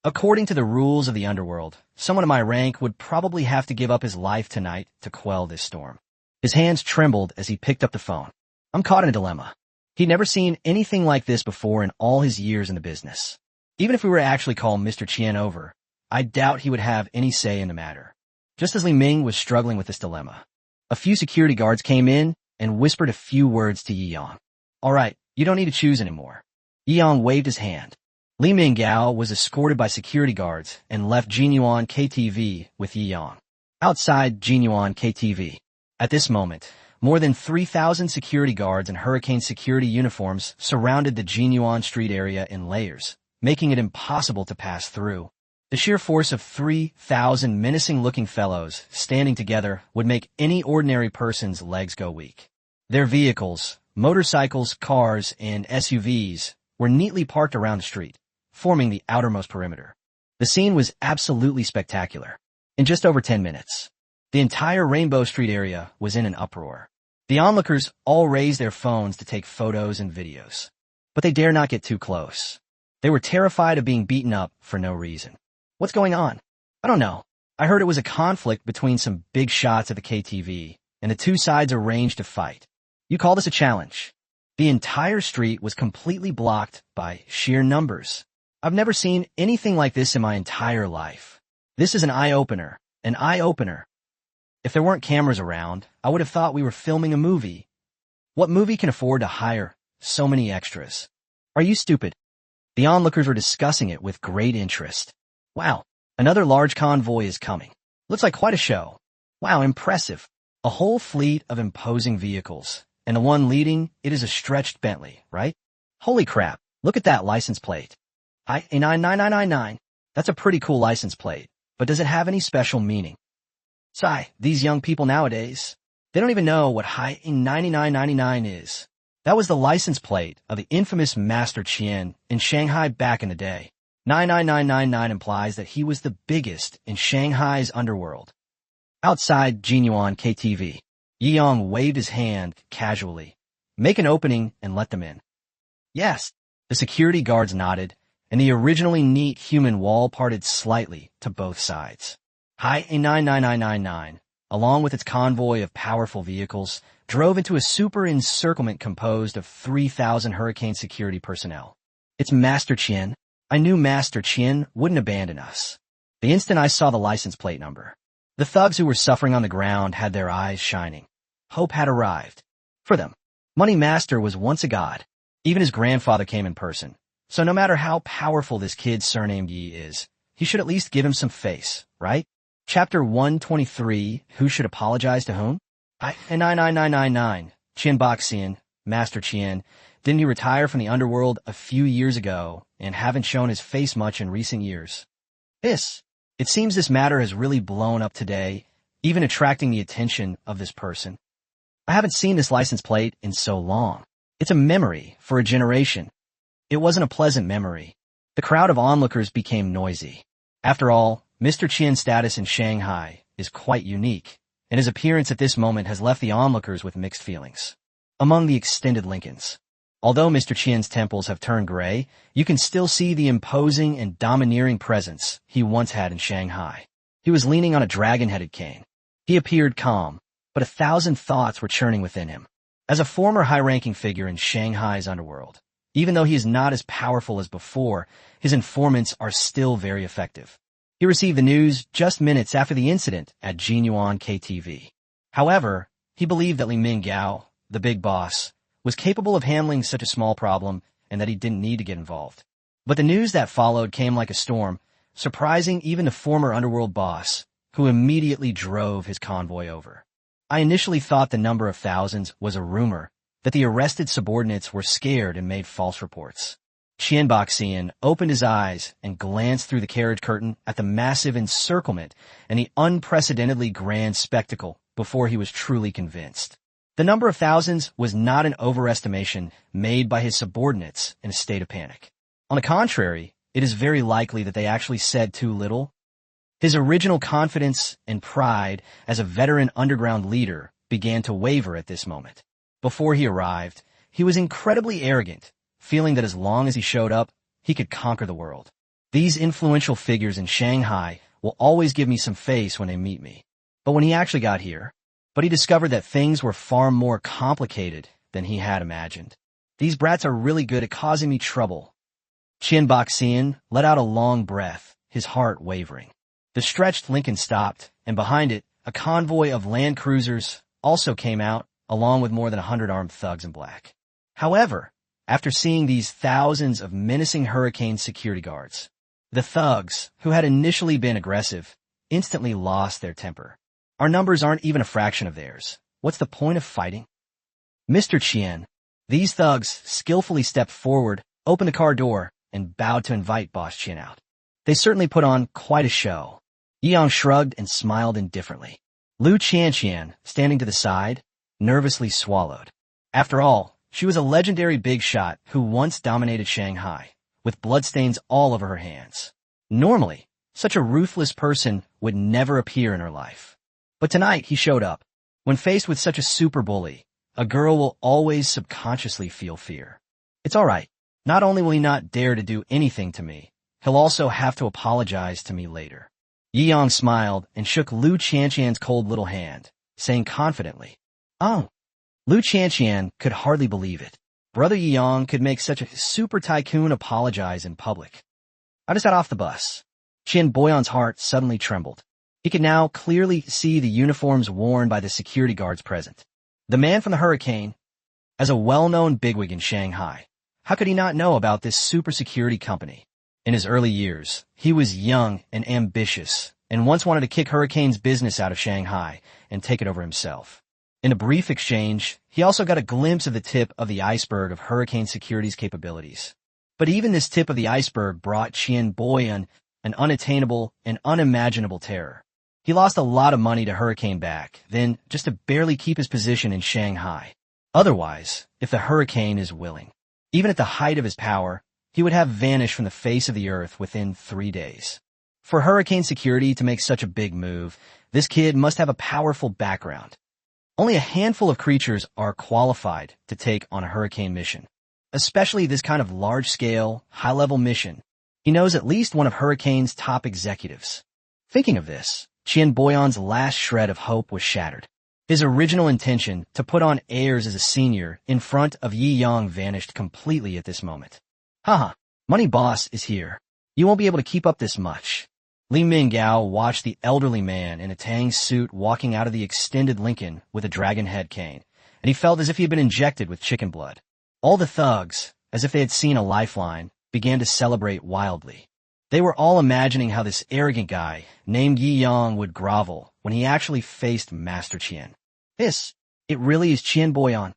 According to the rules of the underworld, someone of my rank would probably have to give up his life tonight to quell this storm. His hands trembled as he picked up the phone. I'm caught in a dilemma. He'd never seen anything like this before in all his years in the business. Even if we were to actually call Mr. Qian over, I doubt he would have any say in the matter. Just as Li Ming was struggling with this dilemma, a few security guards came in and whispered a few words to Yi Yang. All right, you don't need to choose anymore. Yi Yang waved his hand. Li Minggao was escorted by security guards and left Jinyuan KTV with Yi Yang. Outside Jinyuan KTV. At this moment, more than 3,000 security guards in hurricane security uniforms surrounded the Jinyuan street area in layers, making it impossible to pass through. The sheer force of 3,000 menacing-looking fellows standing together would make any ordinary person's legs go weak. Their vehicles, motorcycles, cars, and SUVs were neatly parked around the street, forming the outermost perimeter. The scene was absolutely spectacular. In just over 10 minutes, the entire Rainbow Street area was in an uproar. The onlookers all raised their phones to take photos and videos, but they dare not get too close. They were terrified of being beaten up for no reason. What's going on? I don't know. I heard it was a conflict between some big shots at the KTV, and the two sides arranged to fight. You call this a challenge? The entire street was completely blocked by sheer numbers. I've never seen anything like this in my entire life. This is an eye-opener. An eye-opener. If there weren't cameras around, I would have thought we were filming a movie. What movie can afford to hire so many extras? Are you stupid? The onlookers were discussing it with great interest. Wow, another large convoy is coming. Looks like quite a show. Wow, impressive. A whole fleet of imposing vehicles, and the one leading it is a stretched Bentley, right? Holy crap, look at that license plate. A999999. That's a pretty cool license plate, but does it have any special meaning? Sigh, these young people nowadays, they don't even know what high 9999 is. That was the license plate of the infamous Master Qian in Shanghai back in the day. 99999 implies that he was the biggest in Shanghai's underworld. Outside Jinyuan KTV, Yi Yang waved his hand casually. Make an opening and let them in. Yes, the security guards nodded, and the originally neat human wall parted slightly to both sides. High 99999, along with its convoy of powerful vehicles, drove into a super encirclement composed of 3,000 hurricane security personnel. It's Master Qian. I knew Master Qian wouldn't abandon us. The instant I saw the license plate number, the thugs who were suffering on the ground had their eyes shining. Hope had arrived. For them, Money Master was once a god. Even his grandfather came in person. So no matter how powerful this kid surnamed Yi is, he should at least give him some face, right? Chapter 123, Who Should Apologize to Whom? 99999, Qian Boxian, Master Qian. Didn't he retire from the underworld a few years ago and haven't shown his face much in recent years? It seems this matter has really blown up today, even attracting the attention of this person. I haven't seen this license plate in so long. It's a memory for a generation. It wasn't a pleasant memory. The crowd of onlookers became noisy. After all, Mr. Qian's status in Shanghai is quite unique, and his appearance at this moment has left the onlookers with mixed feelings. Among the extended Lincolns, Although Mr. Qian's temples have turned gray, you can still see the imposing and domineering presence he once had in Shanghai. He was leaning on a dragon-headed cane. He appeared calm, but 1,000 thoughts were churning within him. As a former high-ranking figure in Shanghai's underworld, even though he is not as powerful as before, his informants are still very effective. He received the news just minutes after the incident at Jinyuan KTV. However, he believed that Li Minggao, the big boss, was capable of handling such a small problem and that he didn't need to get involved. But the news that followed came like a storm, surprising even the former underworld boss, who immediately drove his convoy over. I initially thought the number of thousands was a rumor, that the arrested subordinates were scared and made false reports. Qian Boxian opened his eyes and glanced through the carriage curtain at the massive encirclement and the unprecedentedly grand spectacle before he was truly convinced. The number of thousands was not an overestimation made by his subordinates in a state of panic. On the contrary, it is very likely that they actually said too little. His original confidence and pride as a veteran underground leader began to waver at this moment. Before he arrived, he was incredibly arrogant, feeling that as long as he showed up, he could conquer the world. These influential figures in Shanghai will always give me some face when they meet me. But when he actually got here, he discovered that things were far more complicated than he had imagined. These brats are really good at causing me trouble. Qian Boxian let out a long breath, his heart wavering. The stretched Lincoln stopped, and behind it, a convoy of land cruisers also came out, along with more than 100 armed thugs in black. However, after seeing these thousands of menacing hurricane security guards, the thugs, who had initially been aggressive, instantly lost their temper. Our numbers aren't even a fraction of theirs. What's the point of fighting? Mr. Qian. These thugs skillfully stepped forward, opened the car door, and bowed to invite Boss Qian out. They certainly put on quite a show. Yang shrugged and smiled indifferently. Lu Qianqian, standing to the side, nervously swallowed. After all, she was a legendary big shot who once dominated Shanghai, with bloodstains all over her hands. Normally, such a ruthless person would never appear in her life. But tonight he showed up. When faced with such a super bully, a girl will always subconsciously feel fear. It's all right. Not only will he not dare to do anything to me, he'll also have to apologize to me later. Yi Yang smiled and shook Lu Qianqian's cold little hand, saying confidently, "Oh." Lu Qianqian could hardly believe it. Brother Yi Yang could make such a super tycoon apologize in public. I just got off the bus. Qian Boyan's heart suddenly trembled. He could now clearly see the uniforms worn by the security guards present. The man from the hurricane, as a well-known bigwig in Shanghai, how could he not know about this super security company? In his early years, he was young and ambitious, and once wanted to kick Hurricane's business out of Shanghai and take it over himself. In a brief exchange, he also got a glimpse of the tip of the iceberg of Hurricane Security's capabilities. But even this tip of the iceberg brought Qian Boyan an unattainable and unimaginable terror. He lost a lot of money to Hurricane back, then just to barely keep his position in Shanghai. Otherwise, if the Hurricane is willing, even at the height of his power, he would have vanished from the face of the earth within 3 days. For Hurricane Security to make such a big move, this kid must have a powerful background. Only a handful of creatures are qualified to take on a Hurricane mission, especially this kind of large-scale, high-level mission. He knows at least one of Hurricane's top executives. Thinking of this, Qian Boyan's last shred of hope was shattered. His original intention to put on airs as a senior in front of Yi Yang vanished completely at this moment. Haha, Money Boss is here. You won't be able to keep up this much. Li Minggao watched the elderly man in a Tang suit walking out of the extended Lincoln with a dragon head cane, and he felt as if he had been injected with chicken blood. All the thugs, as if they had seen a lifeline, began to celebrate wildly. They were all imagining how this arrogant guy, named Yi Yang, would grovel when he actually faced Master Qian. It really is Qian Boyan.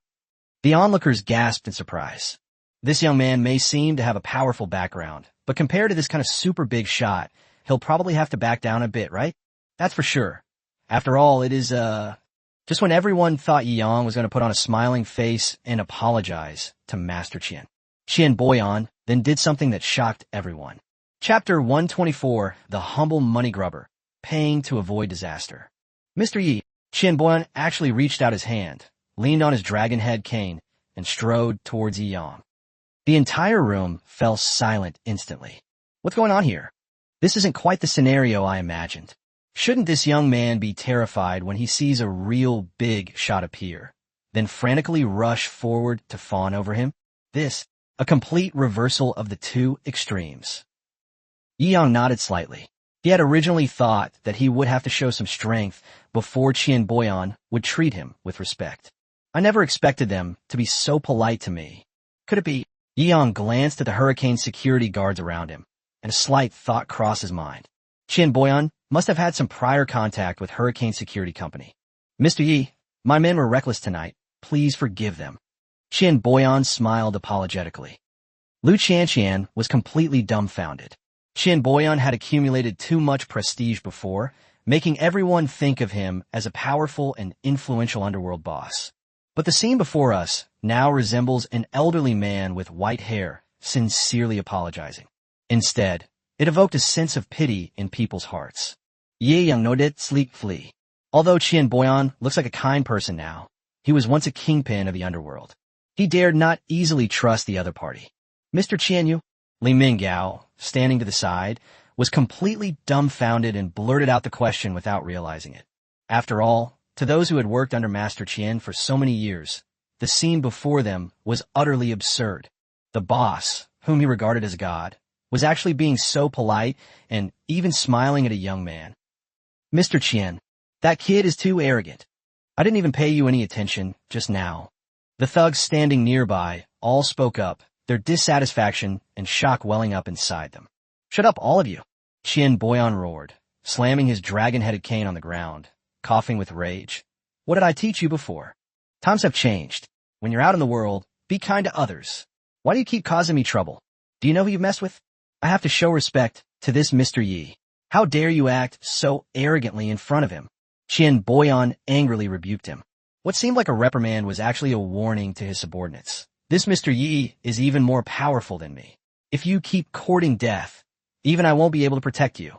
The onlookers gasped in surprise. This young man may seem to have a powerful background, but compared to this kind of super big shot, he'll probably have to back down a bit, right? That's for sure. After all, it is, just when everyone thought Yi Yang was going to put on a smiling face and apologize to Master Qian. Qian Boyan then did something that shocked everyone. Chapter 124, The Humble Money Grubber, Paying to Avoid Disaster. Mr. Yi, Qian Boyan actually reached out his hand, leaned on his dragon head cane, and strode towards Yi Yang. The entire room fell silent instantly. What's going on here? This isn't quite the scenario I imagined. Shouldn't this young man be terrified when he sees a real big shot appear, then frantically rush forward to fawn over him? This, a complete reversal of the two extremes. Yi Yang nodded slightly. He had originally thought that he would have to show some strength before Qian Boyan would treat him with respect. I never expected them to be so polite to me. Could it be? Yi Yang glanced at the hurricane security guards around him, and a slight thought crossed his mind. Qian Boyan must have had some prior contact with Hurricane Security Company. Mr. Yi, my men were reckless tonight. Please forgive them. Qian Boyan smiled apologetically. Lu Qianqian was completely dumbfounded. Qian Boyan had accumulated too much prestige before, making everyone think of him as a powerful and influential underworld boss. But the scene before us now resembles an elderly man with white hair sincerely apologizing. Instead, it evoked a sense of pity in people's hearts. Ye Yang nodded sleepily. Although Qian Boyan looks like a kind person now, he was once a kingpin of the underworld. He dared not easily trust the other party. Mr. Qianyu, Li Minggao, standing to the side, was completely dumbfounded and blurted out the question without realizing it. After all, to those who had worked under Master Qian for so many years, the scene before them was utterly absurd. The boss, whom he regarded as a god, was actually being so polite and even smiling at a young man. Mr. Qian, that kid is too arrogant. I didn't even pay you any attention just now. The thugs standing nearby all spoke up, their dissatisfaction and shock welling up inside them. Shut up, all of you, Qian Boyan roared, slamming his dragon-headed cane on the ground, coughing with rage. What did I teach you before? Times have changed. When you're out in the world, be kind to others. Why do you keep causing me trouble? Do you know who you've messed with? I have to show respect to this Mr. Yi. How dare you act so arrogantly in front of him? Qian Boyan angrily rebuked him. What seemed like a reprimand was actually a warning to his subordinates. This Mr. Yi is even more powerful than me. If you keep courting death, even I won't be able to protect you.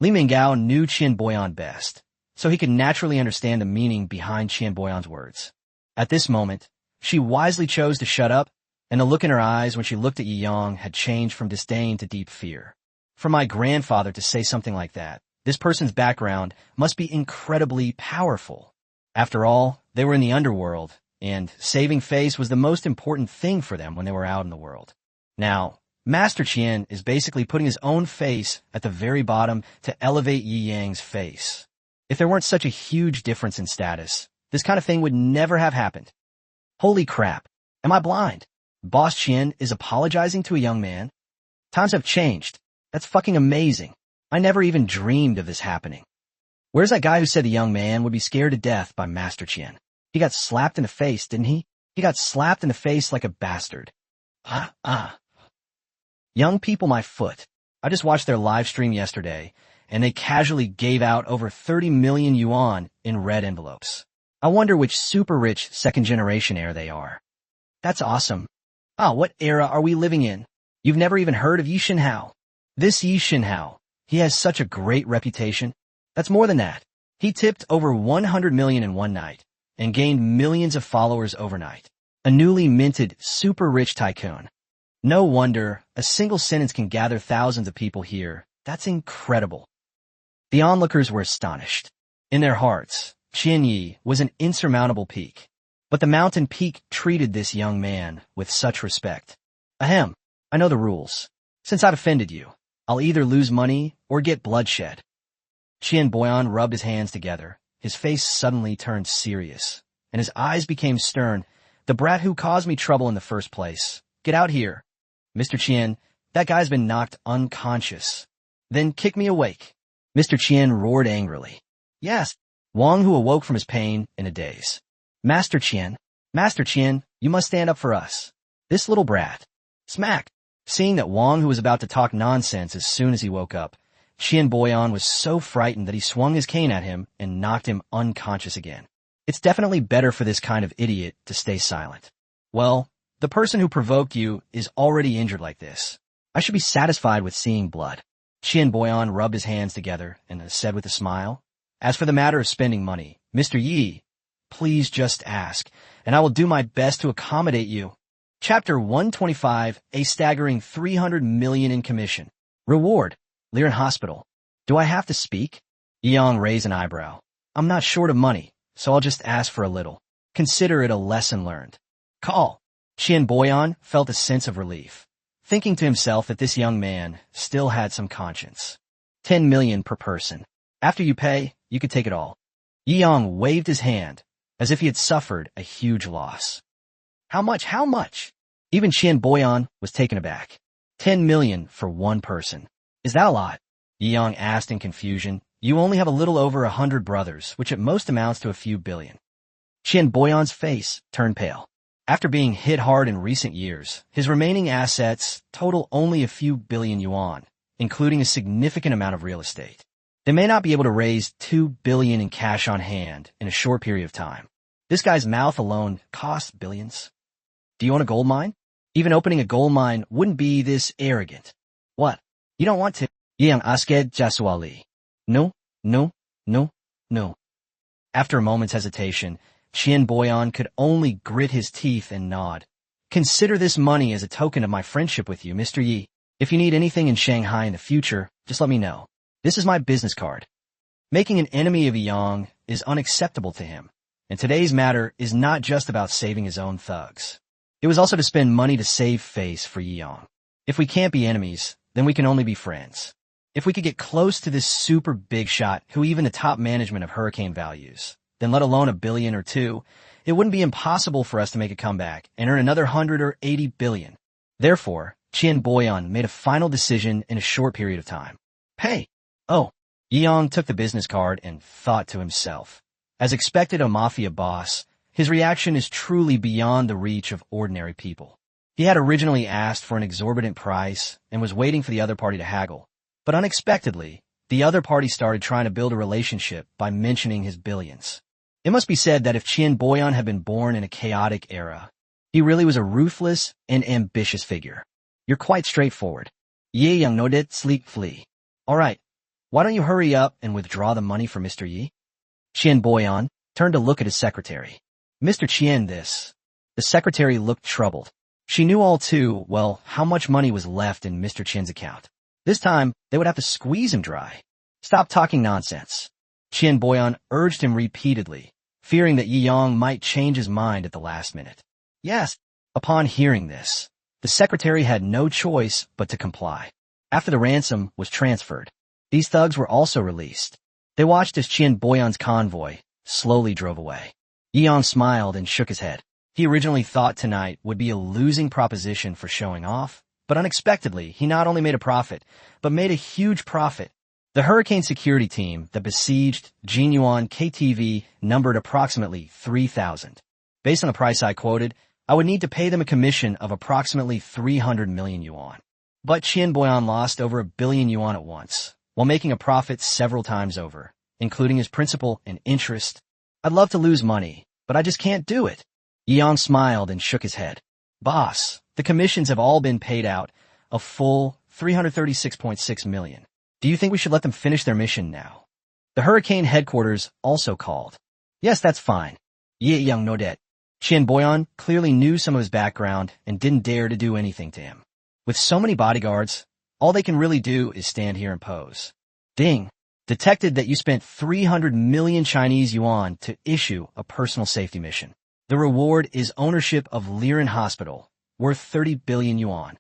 Li Minggao knew Qian Boyan best, so he could naturally understand the meaning behind Qian Boyan's words. At this moment, she wisely chose to shut up, and the look in her eyes when she looked at Yi Yang had changed from disdain to deep fear. For my grandfather to say something like that, this person's background must be incredibly powerful. After all, they were in the underworld, and saving face was the most important thing for them when they were out in the world. Now, Master Qian is basically putting his own face at the very bottom to elevate Yi Yang's face. If there weren't such a huge difference in status, this kind of thing would never have happened. Holy crap, am I blind? Boss Qian is apologizing to a young man? Times have changed. That's fucking amazing. I never even dreamed of this happening. Where's that guy who said the young man would be scared to death by Master Qian? He got slapped in the face, didn't he? He got slapped in the face like a bastard. Young people, my foot. I just watched their live stream yesterday, and they casually gave out over 30 million yuan in red envelopes. I wonder which super rich second-generation heir they are. That's awesome. What era are we living in? You've never even heard of Yi Shinhao. This Yi Shinhao, he has such a great reputation. That's more than that. He tipped over 100 million in one night and gained millions of followers overnight. A newly minted super rich tycoon. No wonder a single sentence can gather thousands of people here. That's incredible. The onlookers were astonished. In their hearts, Qian Yi was an insurmountable peak. But the mountain peak treated this young man with such respect. Ahem, I know the rules. Since I've offended you, I'll either lose money or get bloodshed. Qian Boyan rubbed his hands together. His face suddenly turned serious, and his eyes became stern. The brat who caused me trouble in the first place. Get out here. Mr. Qian, that guy's been knocked unconscious. Then kick me awake. Mr. Qian roared angrily. Yes, Wang, who awoke from his pain in a daze. Master Qian, you must stand up for us. This little brat. Smack. Seeing that Wang, who was about to talk nonsense as soon as he woke up, Qian Boyan was so frightened that he swung his cane at him and knocked him unconscious again. It's definitely better for this kind of idiot to stay silent. Well, the person who provoked you is already injured like this. I should be satisfied with seeing blood. Qian Boyan rubbed his hands together and said with a smile, As for the matter of spending money, Mr. Yi, please just ask. and I will do my best to accommodate you. Chapter 125, a staggering 300 million in commission. Reward, Liren Hospital. Do I have to speak? Yang raised an eyebrow. I'm not short of money, so I'll just ask for a little. Consider it a lesson learned. Call. Qian Boyan felt a sense of relief, thinking to himself that this young man still had some conscience. 10 million per person. After you pay, you could take it all. Yi Yang waved his hand, as if he had suffered a huge loss. How much? How much? Even Qian Boyan was taken aback. 10 million for one person. Is that a lot? Yi Yang asked in confusion. You only have a little over 100 brothers, which at most amounts to a few billion. Qian Boyan's face turned pale. After being hit hard in recent years, his remaining assets total only a few billion yuan, including a significant amount of real estate. They may not be able to raise 2 billion in cash on hand in a short period of time. This guy's mouth alone costs billions. Do you own a gold mine? Even opening a gold mine wouldn't be this arrogant. What? You don't want to? Yang Asked Jasuali. No, no, no, no. After a moment's hesitation, Qian Boyan could only grit his teeth and nod. Consider this money as a token of my friendship with you, Mr. Yi. If you need anything in Shanghai in the future, just let me know. This is my business card. Making an enemy of Yang is unacceptable to him, and today's matter is not just about saving his own thugs. It was also to spend money to save face for Yang. If we can't be enemies, then we can only be friends. If we could get close to this super big shot who even the top management of Hurricane values, then let alone a billion or two, it wouldn't be impossible for us to make a comeback and earn another 100 or 80 billion. Therefore, Qian Boyan made a final decision in a short period of time. Pay. Oh. Yang took the business card and thought to himself. As expected a mafia boss, his reaction is truly beyond the reach of ordinary people. He had originally asked for an exorbitant price and was waiting for the other party to haggle. But unexpectedly, the other party started trying to build a relationship by mentioning his billions. It must be said that if Qian Boyan had been born in a chaotic era, he really was a ruthless and ambitious figure. You're quite straightforward. Ye Yang Nodet Sleek Flee. All right. Why don't you hurry up and withdraw the money for Mr. Yi? Qian Boyan turned to look at his secretary. Mr. Qian, this. The secretary looked troubled. She knew all too well how much money was left in Mr. Qian's account. This time, they would have to squeeze him dry. Stop talking nonsense. Qian Boyan urged him repeatedly, fearing that Yi Yang might change his mind at the last minute. Yes. Upon hearing this, the secretary had no choice but to comply. After the ransom was transferred, these thugs were also released. They watched as Qian Boyan's convoy slowly drove away. Yi Yang smiled and shook his head. He originally thought tonight would be a losing proposition for showing off, but unexpectedly, he not only made a profit, but made a huge profit. The Hurricane security team that besieged Jinyuan KTV numbered approximately 3,000. Based on the price I quoted, I would need to pay them a commission of approximately 300 million yuan. But Qian Boyan lost over 1 billion yuan at once, while making a profit several times over, including his principal and interest. I'd love to lose money, but I just can't do it. Yi Yang smiled and shook his head. Boss, the commissions have all been paid out, a full 336.6 million. Do you think we should let them finish their mission now? The Hurricane headquarters also called. Yes, that's fine. Ye Yang Nodet. Qian Boyan clearly knew some of his background and didn't dare to do anything to him. With so many bodyguards, all they can really do is stand here and pose. Ding. Detected that you spent 300 million Chinese yuan to issue a personal safety mission. The reward is ownership of Liren Hospital, worth 30 billion yuan.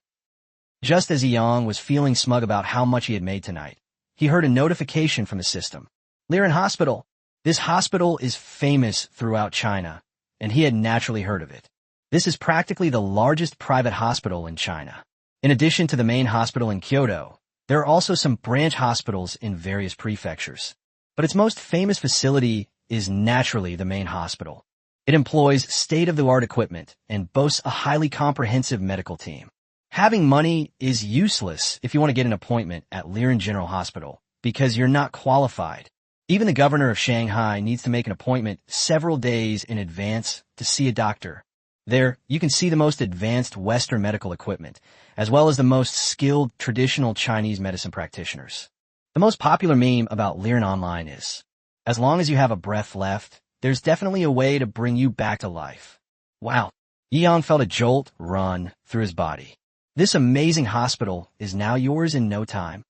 Just as Yang was feeling smug about how much he had made tonight, he heard a notification from the system. Liren Hospital. This hospital is famous throughout China, and he had naturally heard of it. This is practically the largest private hospital in China. In addition to the main hospital in Kyoto, there are also some branch hospitals in various prefectures. But its most famous facility is naturally the main hospital. It employs state-of-the-art equipment and boasts a highly comprehensive medical team. Having money is useless if you want to get an appointment at Liren General Hospital, because you're not qualified. Even the governor of Shanghai needs to make an appointment several days in advance to see a doctor. There, you can see the most advanced Western medical equipment, as well as the most skilled traditional Chinese medicine practitioners. The most popular meme about Liren Online is, as long as you have a breath left, there's definitely a way to bring you back to life. Wow. Yang felt a jolt run through his body. This amazing hospital is now yours in no time.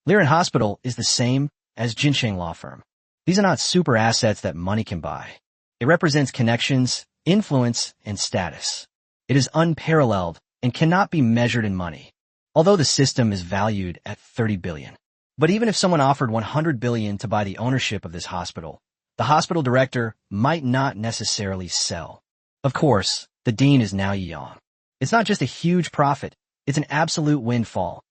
Liren Hospital is the same as Jinsheng Law Firm. These are not super assets that money can buy. It represents connections, influence, and status. It is unparalleled and cannot be measured in money, although the system is valued at 30 billion. But even if someone offered 100 billion to buy the ownership of this hospital, the hospital director might not necessarily sell. Of course, the dean is now Yang. It's not just a huge profit, it's an absolute windfall.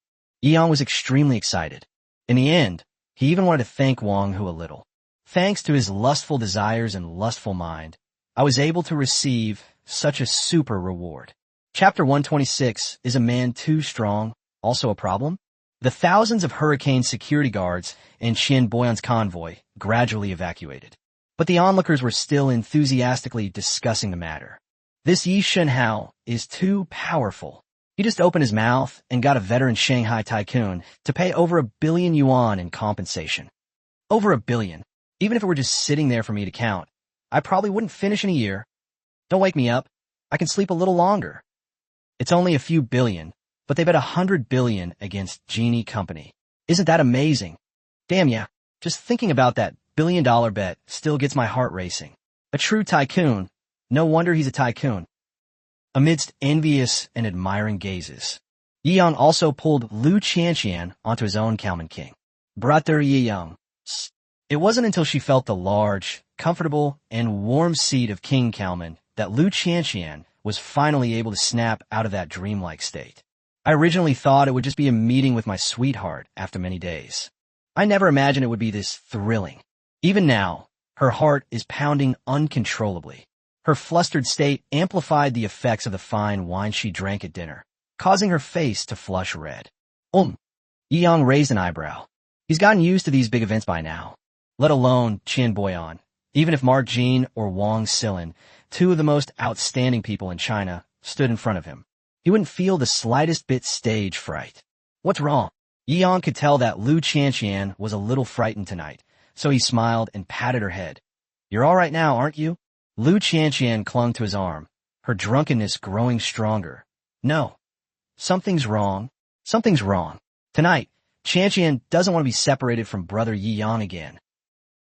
Yang was extremely excited. In the end, he even wanted to thank Wang Hu a little. Thanks to his lustful desires and lustful mind, I was able to receive such a super reward. Chapter 126, Is a Man Too Strong Also a Problem? The thousands of Hurricane security guards and Xian Boyan's convoy gradually evacuated. But the onlookers were still enthusiastically discussing the matter. This Yi Shenhao is too powerful. He just opened his mouth and got a veteran Shanghai tycoon to pay over 1 billion yuan in compensation. Over 1 billion. Even if it were just sitting there for me to count, I probably wouldn't finish in a year. Don't wake me up. I can sleep a little longer. It's only a few billion, but they bet 100 billion against Genie Company. Isn't that amazing? Damn yeah, just thinking about that billion-dollar bet still gets my heart racing. A true tycoon. No wonder he's a tycoon. Amidst envious and admiring gazes, Yang also pulled Lu Qianqian onto his own Kalman King. Brother Yang. It wasn't until she felt the large, comfortable, and warm seat of King Kalman that Lu Qianqian was finally able to snap out of that dreamlike state. I originally thought it would just be a meeting with my sweetheart after many days. I never imagined it would be this thrilling. Even now, her heart is pounding uncontrollably. Her flustered state amplified the effects of the fine wine she drank at dinner, causing her face to flush red. Yang raised an eyebrow. He's gotten used to these big events by now, let alone Qian Boyan. Even if Mark Jin or Wang Silin, two of the most outstanding people in China, stood in front of him, he wouldn't feel the slightest bit stage fright. What's wrong? Yang could tell that Lu Qianqian was a little frightened tonight, so he smiled and patted her head. You're all right now, aren't you? Lu Qianqian clung to his arm, her drunkenness growing stronger. No. Something's wrong. Something's wrong. Tonight, Qianqian doesn't want to be separated from brother Yi Yang again.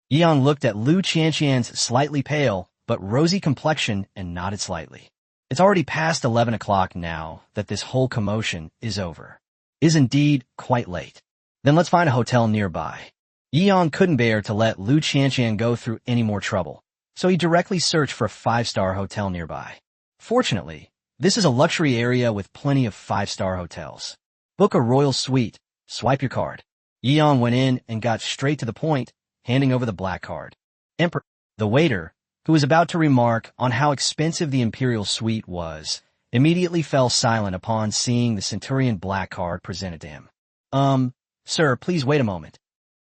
Yi Yang looked at Lu Qianqian's slightly pale but rosy complexion and nodded slightly. It's already past 11 o'clock now that this whole commotion is over. Is indeed quite late. Then let's find a hotel nearby. Yi Yang couldn't bear to let Lu Qianqian go through any more trouble, so he directly searched for a 5-star hotel nearby. Fortunately, this is a luxury area with plenty of 5-star hotels. Book a royal suite. Swipe your card. Yi Yang went in and got straight to the point, handing over the black card. Emperor. The waiter, who was about to remark on how expensive the imperial suite was, immediately fell silent upon seeing the Centurion black card presented to him. Sir, please wait a moment.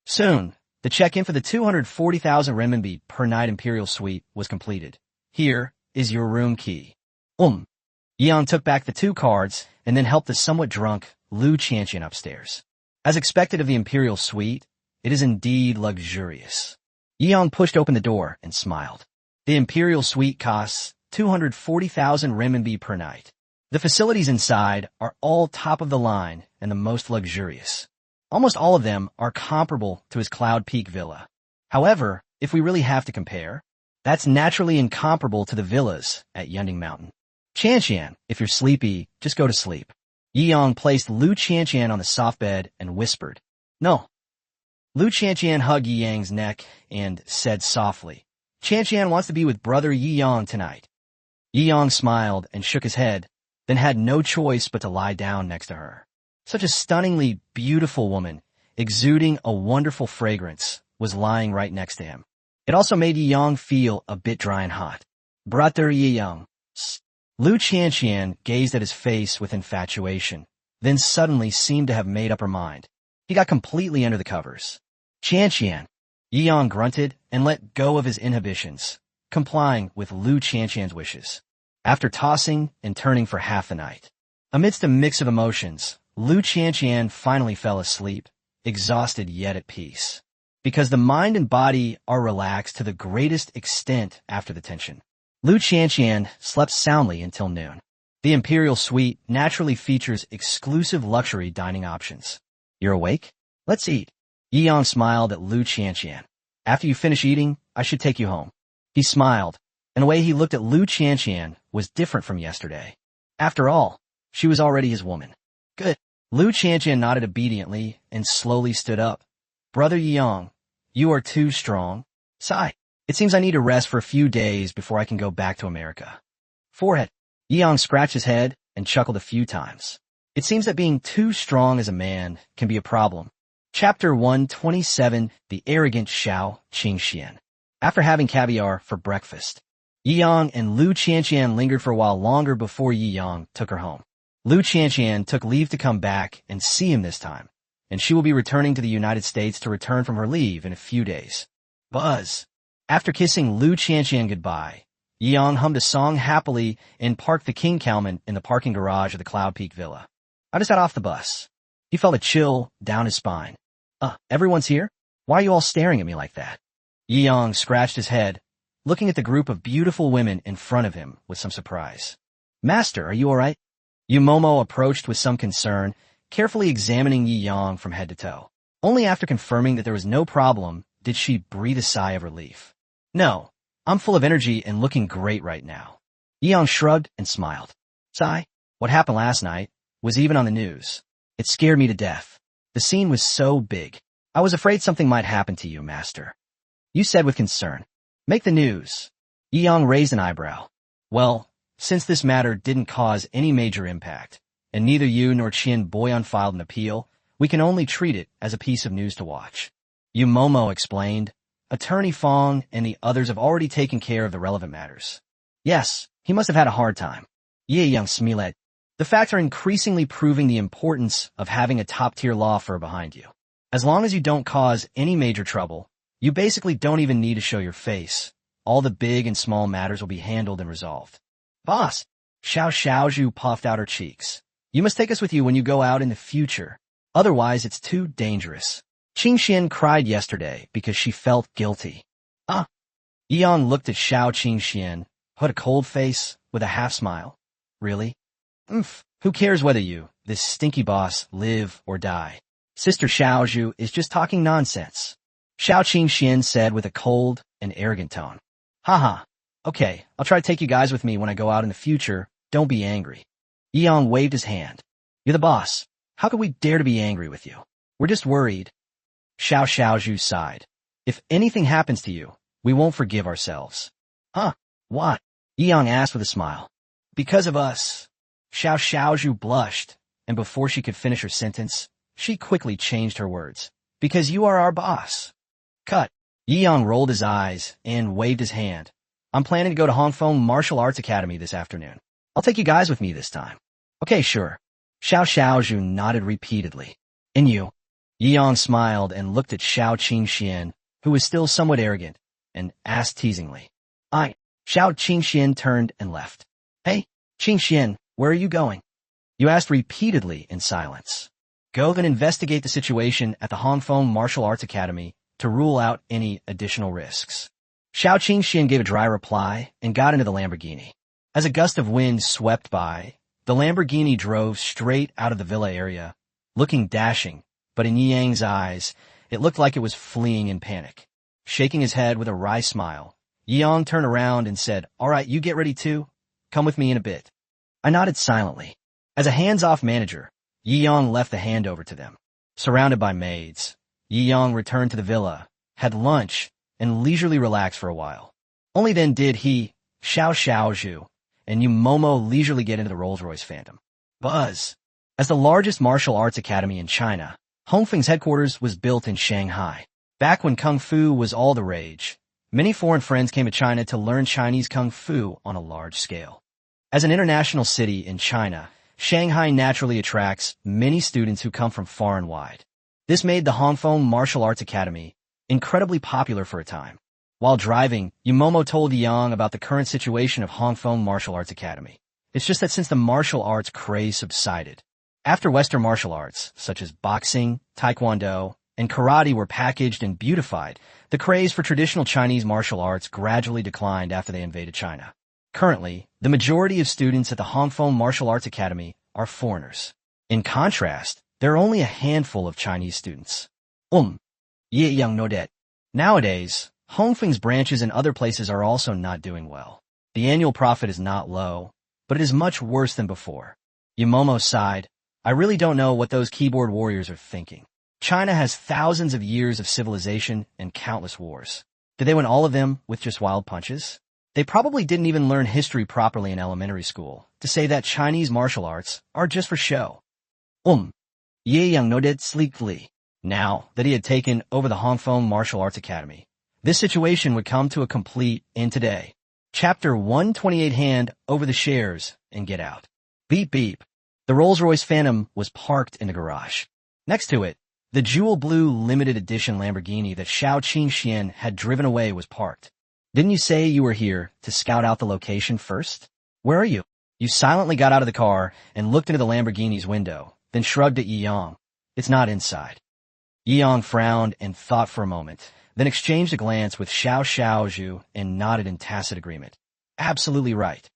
Soon, the check-in for the 240,000 renminbi per night imperial suite was completed. Here is your room key. Yi Yang took back the 2 cards and then helped the somewhat drunk Lu Qianqian upstairs. As expected of the imperial suite, it is indeed luxurious. Yi Yang pushed open the door and smiled. The imperial suite costs 240,000 renminbi per night. The facilities inside are all top of the line and the most luxurious. Almost all of them are comparable to his Cloud Peak villa. However, if we really have to compare, that's naturally incomparable to the villas at Yunding Mountain. Qianqian, if you're sleepy, just go to sleep. Yi Yang placed Lu Qianqian on the soft bed and whispered, No. Lu Qianqian hugged Yi Yang's neck and said softly, Qianqian wants to be with brother Yi Yang tonight. Yi Yang smiled and shook his head, then had no choice but to lie down next to her. Such a stunningly beautiful woman, exuding a wonderful fragrance, was lying right next to him. It also made Yi Yang feel a bit dry and hot. Brother Yi Yang. Lu Qianqian gazed at his face with infatuation, then suddenly seemed to have made up her mind. He got completely under the covers. Qianqian. Yi Yang grunted and let go of his inhibitions, complying with Lu Qianqian's wishes. After tossing and turning for half the night, amidst a mix of emotions, Lu Qianqian finally fell asleep, exhausted yet at peace. Because the mind and body are relaxed to the greatest extent after the tension. Lu Qianqian slept soundly until noon. The Imperial Suite naturally features exclusive luxury dining options. You're awake? Let's eat. Yi Yang smiled at Lu Qianqian. After you finish eating, I should take you home. He smiled, and the way he looked at Lu Qianqian was different from yesterday. After all, she was already his woman. Good. Lu Qianqian nodded obediently and slowly stood up. Brother Yi Yang, you are too strong. Sigh. It seems I need to rest for a few days before I can go back to America. Forehead. Yi Yang scratched his head and chuckled a few times. It seems that being too strong as a man can be a problem. Chapter 127, The Arrogant Xiao Qingxian. After having caviar for breakfast, Yi Yang and Lu Qianqian lingered for a while longer before Yi Yang took her home. Lu Qianqian took leave to come back and see him this time, and she will be returning to the United States to return from her leave in a few days. Buzz. After kissing Lu Qianqian goodbye, Yi Yang hummed a song happily and parked the King Cowman in the parking garage of the Cloud Peak Villa. I just got off the bus. He felt a chill down his spine. Everyone's here? Why are you all staring at me like that? Yi Yang scratched his head, looking at the group of beautiful women in front of him with some surprise. Master, are you all right? Yumomo approached with some concern, carefully examining Yi Yang from head to toe. Only after confirming that there was no problem did she breathe a sigh of relief. No, I'm full of energy and looking great right now. Yi Yang shrugged and smiled. Sigh, what happened last night was even on the news. It scared me to death. The scene was so big. I was afraid something might happen to you, Master. You said with concern. Make the news. Yi Yang raised an eyebrow. Well, since this matter didn't cause any major impact, and neither you nor Qin Boyan filed an appeal, we can only treat it as a piece of news to watch. Yumomo explained. Attorney Fong and the others have already taken care of the relevant matters. Yes, he must have had a hard time. Yi Yang smiled. The facts are increasingly proving the importance of having a top-tier law firm behind you. As long as you don't cause any major trouble, you basically don't even need to show your face. All the big and small matters will be handled and resolved. Boss, Xiao Xiaozhu puffed out her cheeks. You must take us with you when you go out in the future. Otherwise, it's too dangerous. Qingxian cried yesterday because she felt guilty. Yi Yang looked at Xiao Qingxian, who had a cold face, with a half-smile. Really? Who cares whether you, this stinky boss, live or die? Sister Xiaozhu is just talking nonsense. Xiao Qingxian said with a cold and arrogant tone. Haha. Okay, I'll try to take you guys with me when I go out in the future. Don't be angry. Yi Yang waved his hand. You're the boss. How could we dare to be angry with you? We're just worried. Xiao Xiaozhu sighed. If anything happens to you, we won't forgive ourselves. Huh? What? Yi Yang asked with a smile. Because of us. Xiao Xiaozhu blushed, and before she could finish her sentence, she quickly changed her words. Because you are our boss. Cut. Yi Yang rolled his eyes and waved his hand. I'm planning to go to Hong Kong Martial Arts Academy this afternoon. I'll take you guys with me this time. Okay, sure. Xiao Xiaozhu nodded repeatedly. And you? Yi Yang smiled and looked at Xiao Qingxian, who was still somewhat arrogant, and asked teasingly. Xiao Qingxian turned and left. Hey, Qingxian, where are you going? You asked repeatedly in silence. Go and investigate the situation at the Hong Kong Martial Arts Academy to rule out any additional risks. Xiao Qingxian gave a dry reply and got into the Lamborghini. As a gust of wind swept by, the Lamborghini drove straight out of the villa area, looking dashing, but in Yi Yang's eyes, it looked like it was fleeing in panic. Shaking his head with a wry smile, Yi Yang turned around and said, All right, you get ready too. Come with me in a bit. I nodded silently. As a hands-off manager, Yi Yang left the handover to them. Surrounded by maids, Yi Yang returned to the villa, had lunch, and leisurely relaxed for a while. Only then did he, Xiao Xiaozhu, and Yumomo leisurely get into the Rolls-Royce Phantom. Buzz. As the largest martial arts academy in China, Hongfeng's headquarters was built in Shanghai. Back when Kung Fu was all the rage, many foreign friends came to China to learn Chinese Kung Fu on a large scale. As an international city in China, Shanghai naturally attracts many students who come from far and wide. This made the Hong Kong Martial Arts Academy incredibly popular for a time. While driving, Yumomo told Yang about the current situation of Hong Kong Martial Arts Academy. It's just that since the martial arts craze subsided, after Western martial arts, such as boxing, taekwondo, and karate were packaged and beautified, the craze for traditional Chinese martial arts gradually declined after they invaded China. Currently, the majority of students at the Hongfeng Martial Arts Academy are foreigners. In contrast, there are only a handful of Chinese students. Ye Yang Nodet. Nowadays, Hongfeng's branches in other places are also not doing well. The annual profit is not low, but it is much worse than before. Yumomo sighed. I really don't know what those keyboard warriors are thinking. China has thousands of years of civilization and countless wars. Did they win all of them with just wild punches? They probably didn't even learn history properly in elementary school to say that Chinese martial arts are just for show. Ye Yang nodded sleekly. Now that he had taken over the Hongfeng Martial Arts Academy, this situation would come to a complete end today. Chapter 128. Hand over the shares and get out. Beep beep. The Rolls-Royce Phantom was parked in the garage. Next to it, the jewel blue limited edition Lamborghini that Xiao Qingxian had driven away was parked. Didn't you say you were here to scout out the location first? Where are you? You silently got out of the car and looked into the Lamborghini's window, then shrugged at Yi Yang. It's not inside. Yi Yang frowned and thought for a moment, then exchanged a glance with Xiao Xiaozhu and nodded in tacit agreement. Absolutely right.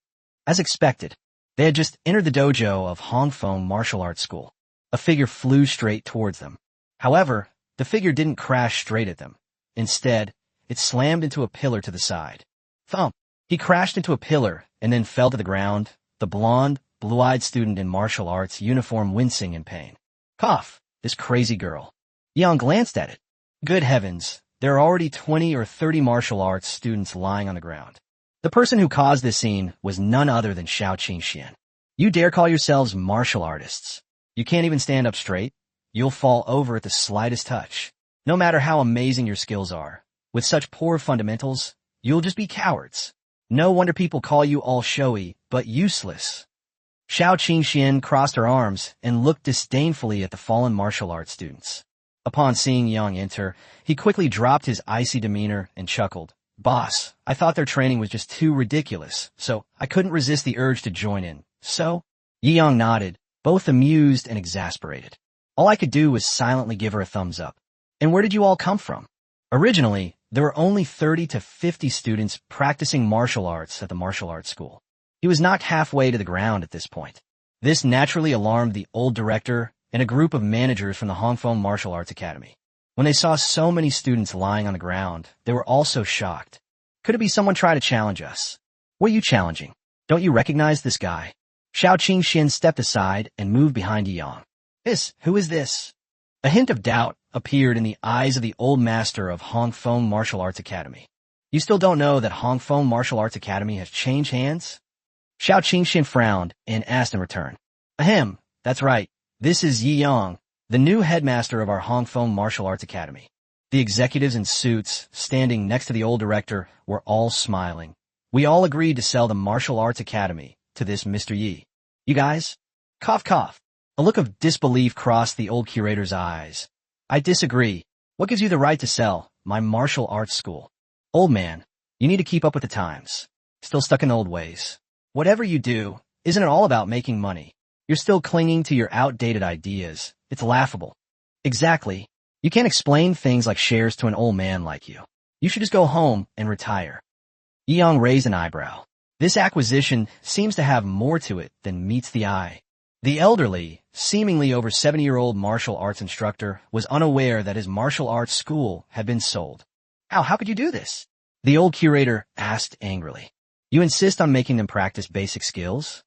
As expected, they had just entered the dojo of Hongfeng Martial Arts School. A figure flew straight towards them. However, the figure didn't crash straight at them. Instead, it slammed into a pillar to the side. Thump! He crashed into a pillar and then fell to the ground, the blonde, blue-eyed student in martial arts uniform wincing in pain. Cough! This crazy girl. Yang glanced at it. Good heavens, there are already 20 or 30 martial arts students lying on the ground. The person who caused this scene was none other than Xiao Qingxian. You dare call yourselves martial artists? You can't even stand up straight? You'll fall over at the slightest touch. No matter how amazing your skills are, with such poor fundamentals, you'll just be cowards. No wonder people call you all showy, but useless. Xiao Qingxian crossed her arms and looked disdainfully at the fallen martial arts students. Upon seeing Yang enter, he quickly dropped his icy demeanor and chuckled. Boss, I thought their training was just too ridiculous, so I couldn't resist the urge to join in. So? Yi Yang nodded, both amused and exasperated. All I could do was silently give her a thumbs up. And where did you all come from? Originally, there were only 30 to 50 students practicing martial arts at the martial arts school. He was knocked halfway to the ground at this point. This naturally alarmed the old director and a group of managers from the Hongfeng Martial Arts Academy. When they saw so many students lying on the ground, they were also shocked. Could it be someone trying to challenge us? What are you challenging? Don't you recognize this guy? Xiao Qingxian stepped aside and moved behind Yi Yang. Who is this? A hint of doubt appeared in the eyes of the old master of Hongfeng Martial Arts Academy. You still don't know that Hongfeng Martial Arts Academy has changed hands? Xiao Qingxian frowned and asked in return. Ahem, that's right. This is Yi Yang, the new headmaster of our Hongfeng Martial Arts Academy. The executives in suits, standing next to the old director, were all smiling. We all agreed to sell the Martial Arts Academy to this Mr. Yi. You guys? Cough cough. A look of disbelief crossed the old curator's eyes. I disagree. What gives you the right to sell my martial arts school? Old man, you need to keep up with the times. Still stuck in old ways. Whatever you do, isn't it all about making money? You're still clinging to your outdated ideas. It's laughable. Exactly. You can't explain things like shares to an old man like you. You should just go home and retire. Yi Yang raised an eyebrow. This acquisition seems to have more to it than meets the eye. The elderly, seemingly over 70-year-old martial arts instructor was unaware that his martial arts school had been sold. How could you do this? The old curator asked angrily. You insist on making them practice basic skills?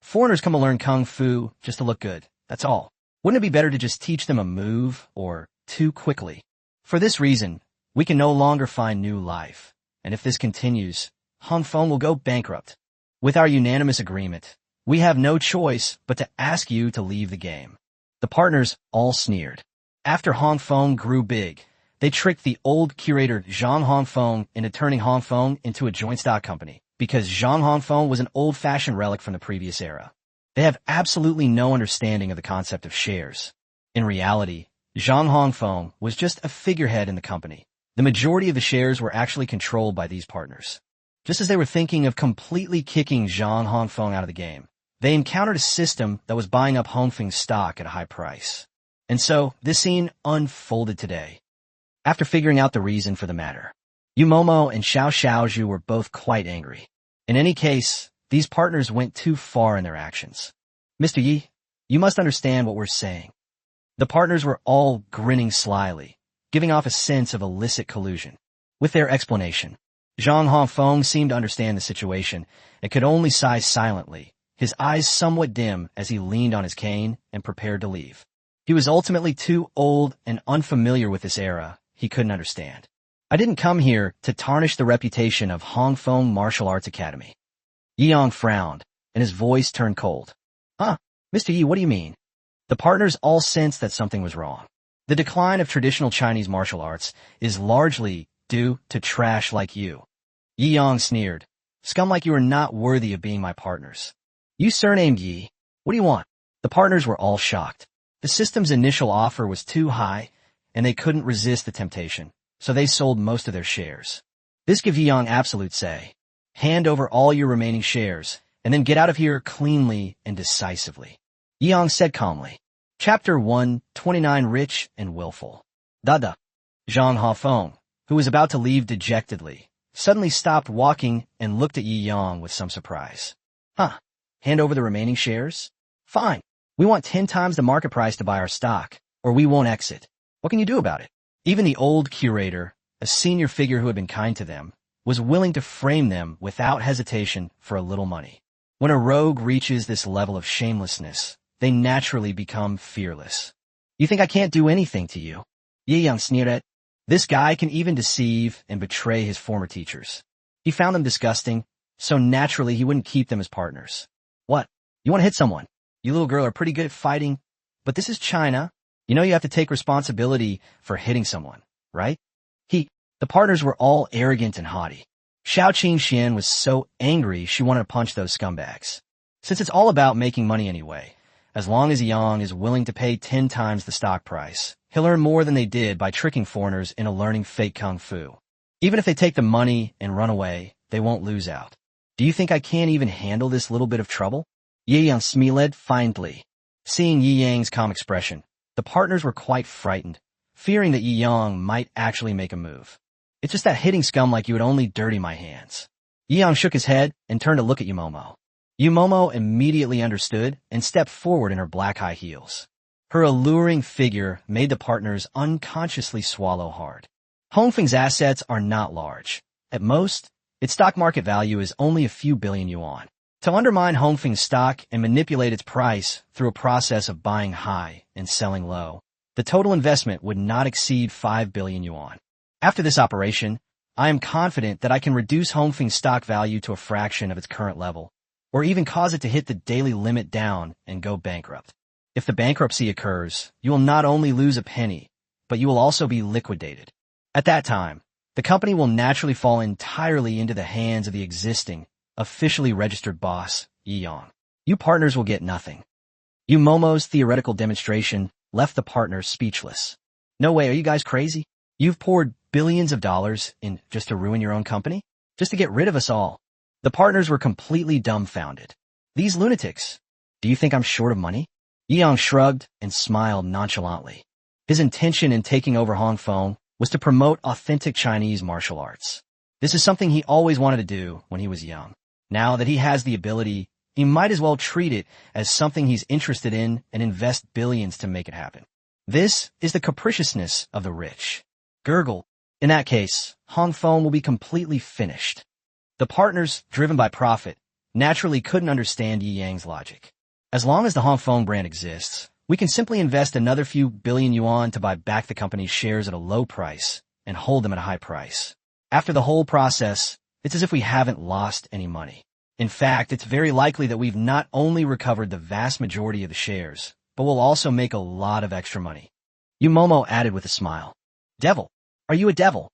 Foreigners come to learn kung fu just to look good, that's all. Wouldn't it be better to just teach them a move or two quickly? For this reason, we can no longer find new life, and if this continues, Hongfeng will go bankrupt. With our unanimous agreement, we have no choice but to ask you to leave the game. The partners all sneered. After Hongfeng grew big, they tricked the old curator Zhang Hongfeng into turning Hongfeng into a joint stock company, because Zhang Hongfeng was an old-fashioned relic from the previous era. They have absolutely no understanding of the concept of shares. In reality, Zhang Hongfeng was just a figurehead in the company. The majority of the shares were actually controlled by these partners. Just as they were thinking of completely kicking Zhang Hongfeng out of the game, they encountered a system that was buying up Hongfeng's stock at a high price. And so, this scene unfolded today. After figuring out the reason for the matter, Yumomo and Xiao Xiaozhu were both quite angry. In any case, these partners went too far in their actions. Mr. Yi, you must understand what we're saying. The partners were all grinning slyly, giving off a sense of illicit collusion. With their explanation, Zhang Hongfeng seemed to understand the situation and could only sigh silently, his eyes somewhat dim as he leaned on his cane and prepared to leave. He was ultimately too old and unfamiliar with this era. He couldn't understand. I didn't come here to tarnish the reputation of Hongfeng Martial Arts Academy. Yi Yang frowned, and his voice turned cold. Huh? Mr. Yi, what do you mean? The partners all sensed that something was wrong. The decline of traditional Chinese martial arts is largely due to trash like you. Yi Yang sneered. Scum like you are not worthy of being my partners. You surnamed Yi. What do you want? The partners were all shocked. The system's initial offer was too high, and they couldn't resist the temptation, so they sold most of their shares. This gave Yi Yang absolute say. Hand over all your remaining shares, and then get out of here cleanly and decisively. Yi Yang said calmly. Chapter 129 Rich and Willful. Dada. Zhang Hongfeng, who was about to leave dejectedly, suddenly stopped walking and looked at Yi Yang with some surprise. Huh? Hand over the remaining shares? Fine. We want 10 times the market price to buy our stock, or we won't exit. What can you do about it? Even the old curator, a senior figure who had been kind to them, was willing to frame them without hesitation for a little money. When a rogue reaches this level of shamelessness, they naturally become fearless. You think I can't do anything to you? Yi Yang sneered at. This guy can even deceive and betray his former teachers. He found them disgusting, so naturally he wouldn't keep them as partners. What? You want to hit someone? You little girl are pretty good at fighting, but this is China. You know you have to take responsibility for hitting someone, right? The partners were all arrogant and haughty. Xiao Qingxian was so angry she wanted to punch those scumbags. Since it's all about making money anyway, as long as Yang is willing to pay 10 times the stock price, he'll earn more than they did by tricking foreigners into learning fake kung fu. Even if they take the money and run away, they won't lose out. Do you think I can't even handle this little bit of trouble? Yi Yang smiled faintly. Seeing Yi Yang's calm expression, the partners were quite frightened, fearing that Yi Yang might actually make a move. It's just that hitting scum like you would only dirty my hands. Yi Yang shook his head and turned to look at Yumomo. Yumomo immediately understood and stepped forward in her black high heels. Her alluring figure made the partners unconsciously swallow hard. Hongfeng's assets are not large. At most, its stock market value is only a few billion yuan. To undermine Hongfeng's stock and manipulate its price through a process of buying high and selling low, the total investment would not exceed 5 billion yuan. After this operation, I am confident that I can reduce Hongfeng's stock value to a fraction of its current level, or even cause it to hit the daily limit down and go bankrupt. If the bankruptcy occurs, you will not only lose a penny, but you will also be liquidated. At that time, the company will naturally fall entirely into the hands of the existing, officially registered boss, Yi Yang. You partners will get nothing. Yumomo's theoretical demonstration left the partners speechless. No way, are you guys crazy? You've poured billions of dollars in just to ruin your own company? Just to get rid of us all? The partners were completely dumbfounded. These lunatics. Do you think I'm short of money? Yi Yang shrugged and smiled nonchalantly. His intention in taking over Hongfeng was to promote authentic Chinese martial arts. This is something he always wanted to do when he was young. Now that he has the ability, he might as well treat it as something he's interested in and invest billions to make it happen. This is the capriciousness of the rich. Gurgle. In that case, Hongfeng will be completely finished. The partners, driven by profit, naturally couldn't understand Yi Yang's logic. As long as the Hongfeng brand exists, we can simply invest another few billion yuan to buy back the company's shares at a low price and hold them at a high price. After the whole process, it's as if we haven't lost any money. In fact, it's very likely that we've not only recovered the vast majority of the shares, but we'll also make a lot of extra money. Yumomo added with a smile. Devil, are you a devil?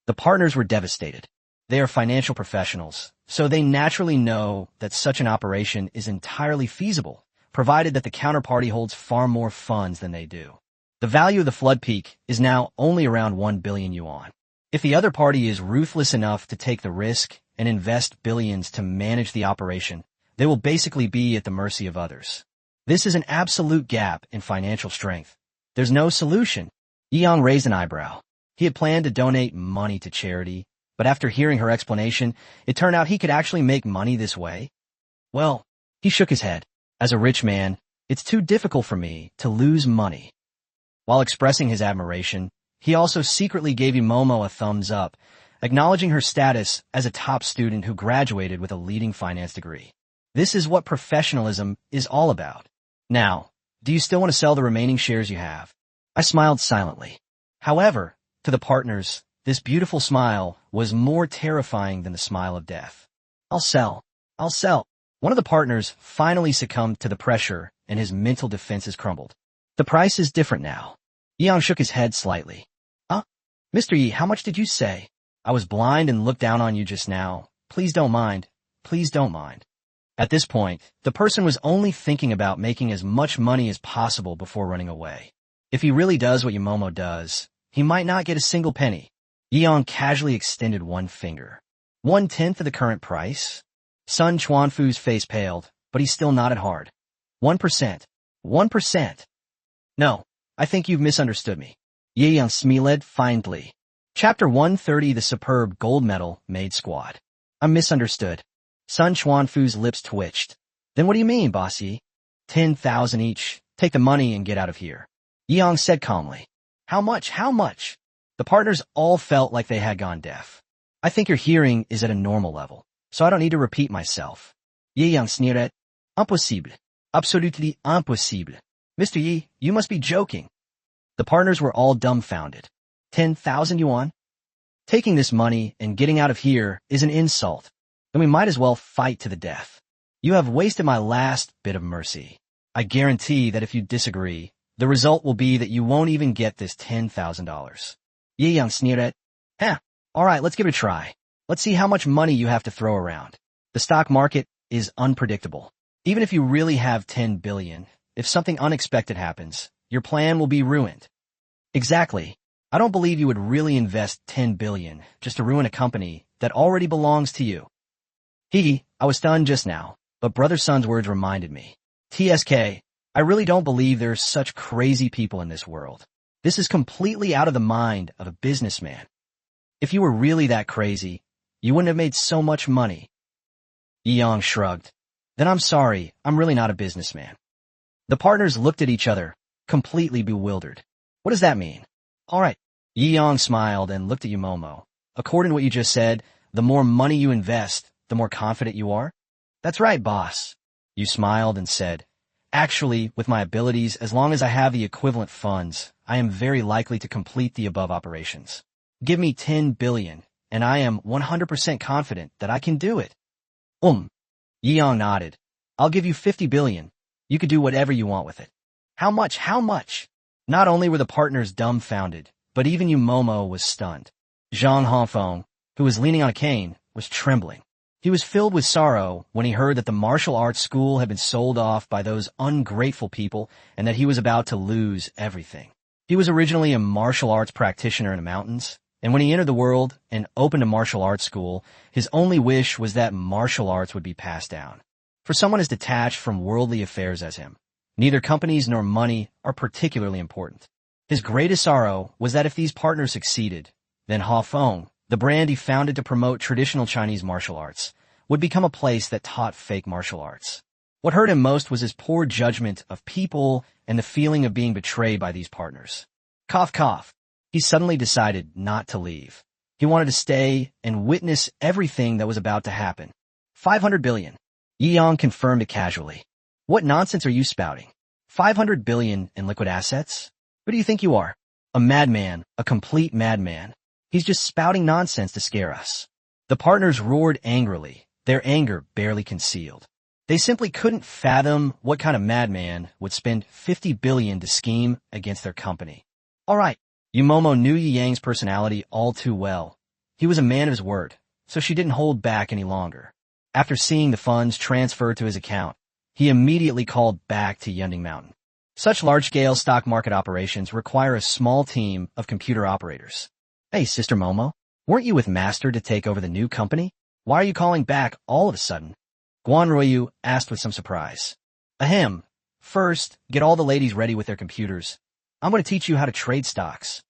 The partners were devastated. They are financial professionals, so they naturally know that such an operation is entirely feasible, provided that the counterparty holds far more funds than they do. The value of the flood peak is now only around 1 billion yuan. If the other party is ruthless enough to take the risk and invest billions to manage the operation, they will basically be at the mercy of others. This is an absolute gap in financial strength. There's no solution. Yi Yang raised an eyebrow. He had planned to donate money to charity, But after hearing her explanation, it turned out he could actually make money this way. Well, he shook his head. As a rich man, it's too difficult for me to lose money. While expressing his admiration, he also secretly gave Momo a thumbs up, acknowledging her status as a top student who graduated with a leading finance degree. This is what professionalism is all about. Now, do you still want to sell the remaining shares you have? I smiled silently. However, to the partners, this beautiful smile was more terrifying than the smile of death. I'll sell. I'll sell. One of the partners finally succumbed to the pressure and his mental defenses crumbled. The price is different now. Yang shook his head slightly. Mr. Yi, how much did you say? I was blind and looked down on you just now. Please don't mind. Please don't mind. At this point, the person was only thinking about making as much money as possible before running away. If he really does what Yumomo does, he might not get a single penny. Yang casually extended one finger. 1/10 of the current price? Sun Chuanfu's face paled, but he still nodded hard. 1%. 1%. No, I think you've misunderstood me. Ye Yang smiled faintly. Chapter 130, The Superb Gold Medal Made Squad. I'm misunderstood. Sun Chuanfu's lips twitched. Then what do you mean, Boss Yi? 10,000 each. Take the money and get out of here. Yang said calmly. How much? How much? The partners all felt like they had gone deaf. I think your hearing is at a normal level, so I don't need to repeat myself. Ye Yang sneered. Impossible. Absolutely impossible. Mr. Yi, you must be joking. The partners were all dumbfounded. 10,000 yuan? Taking this money and getting out of here is an insult. Then we might as well fight to the death. You have wasted my last bit of mercy. I guarantee that if you disagree, the result will be that you won't even get this $10,000. Ye Yang sneered. All right, let's give it a try. Let's see how much money you have to throw around. The stock market is unpredictable. Even if you really have 10 billion, if something unexpected happens, your plan will be ruined. Exactly. I don't believe you would really invest 10 billion just to ruin a company that already belongs to you. I was stunned just now, but Brother Sun's words reminded me. TSK, I really don't believe there's such crazy people in this world. This is completely out of the mind of a businessman. If you were really that crazy, you wouldn't have made so much money. Yang shrugged. Then I'm sorry, I'm really not a businessman. The partners looked at each other, completely bewildered. What does that mean? All right. Yang smiled and looked at Yumomo. According to what you just said, the more money you invest, the more confident you are? That's right, boss. You smiled and said, actually, with my abilities, as long as I have the equivalent funds, I am very likely to complete the above operations. Give me 10 billion, and I am 100% confident that I can do it. Yang nodded. I'll give you 50 billion. You could do whatever you want with it. How much? How much? Not only were the partners dumbfounded, but even Yumomo was stunned. Zhang Hongfeng, who was leaning on a cane, was trembling. He was filled with sorrow when he heard that the martial arts school had been sold off by those ungrateful people and that he was about to lose everything. He was originally a martial arts practitioner in the mountains, and when he entered the world and opened a martial arts school, his only wish was that martial arts would be passed down. For someone as detached from worldly affairs as him, neither companies nor money are particularly important. His greatest sorrow was that if these partners succeeded, then Hafeng, the brand he founded to promote traditional Chinese martial arts, would become a place that taught fake martial arts. What hurt him most was his poor judgment of people and the feeling of being betrayed by these partners. Cough, cough. He suddenly decided not to leave. He wanted to stay and witness everything that was about to happen. 500 billion. Yang confirmed it casually. What nonsense are you spouting? 500 billion in liquid assets? Who do you think you are? A madman, a complete madman. He's just spouting nonsense to scare us. The partners roared angrily, their anger barely concealed. They simply couldn't fathom what kind of madman would spend 50 billion to scheme against their company. All right. Yumomo knew Yi Yang's personality all too well. He was a man of his word, so she didn't hold back any longer. After seeing the funds transferred to his account, he immediately called back to Yunding Mountain. Such large-scale stock market operations require a small team of computer operators. Hey, Sister Momo, weren't you with Master to take over the new company? Why are you calling back all of a sudden? Guan Ruoyu asked with some surprise. Ahem. First, get all the ladies ready with their computers. I'm going to teach you how to trade stocks.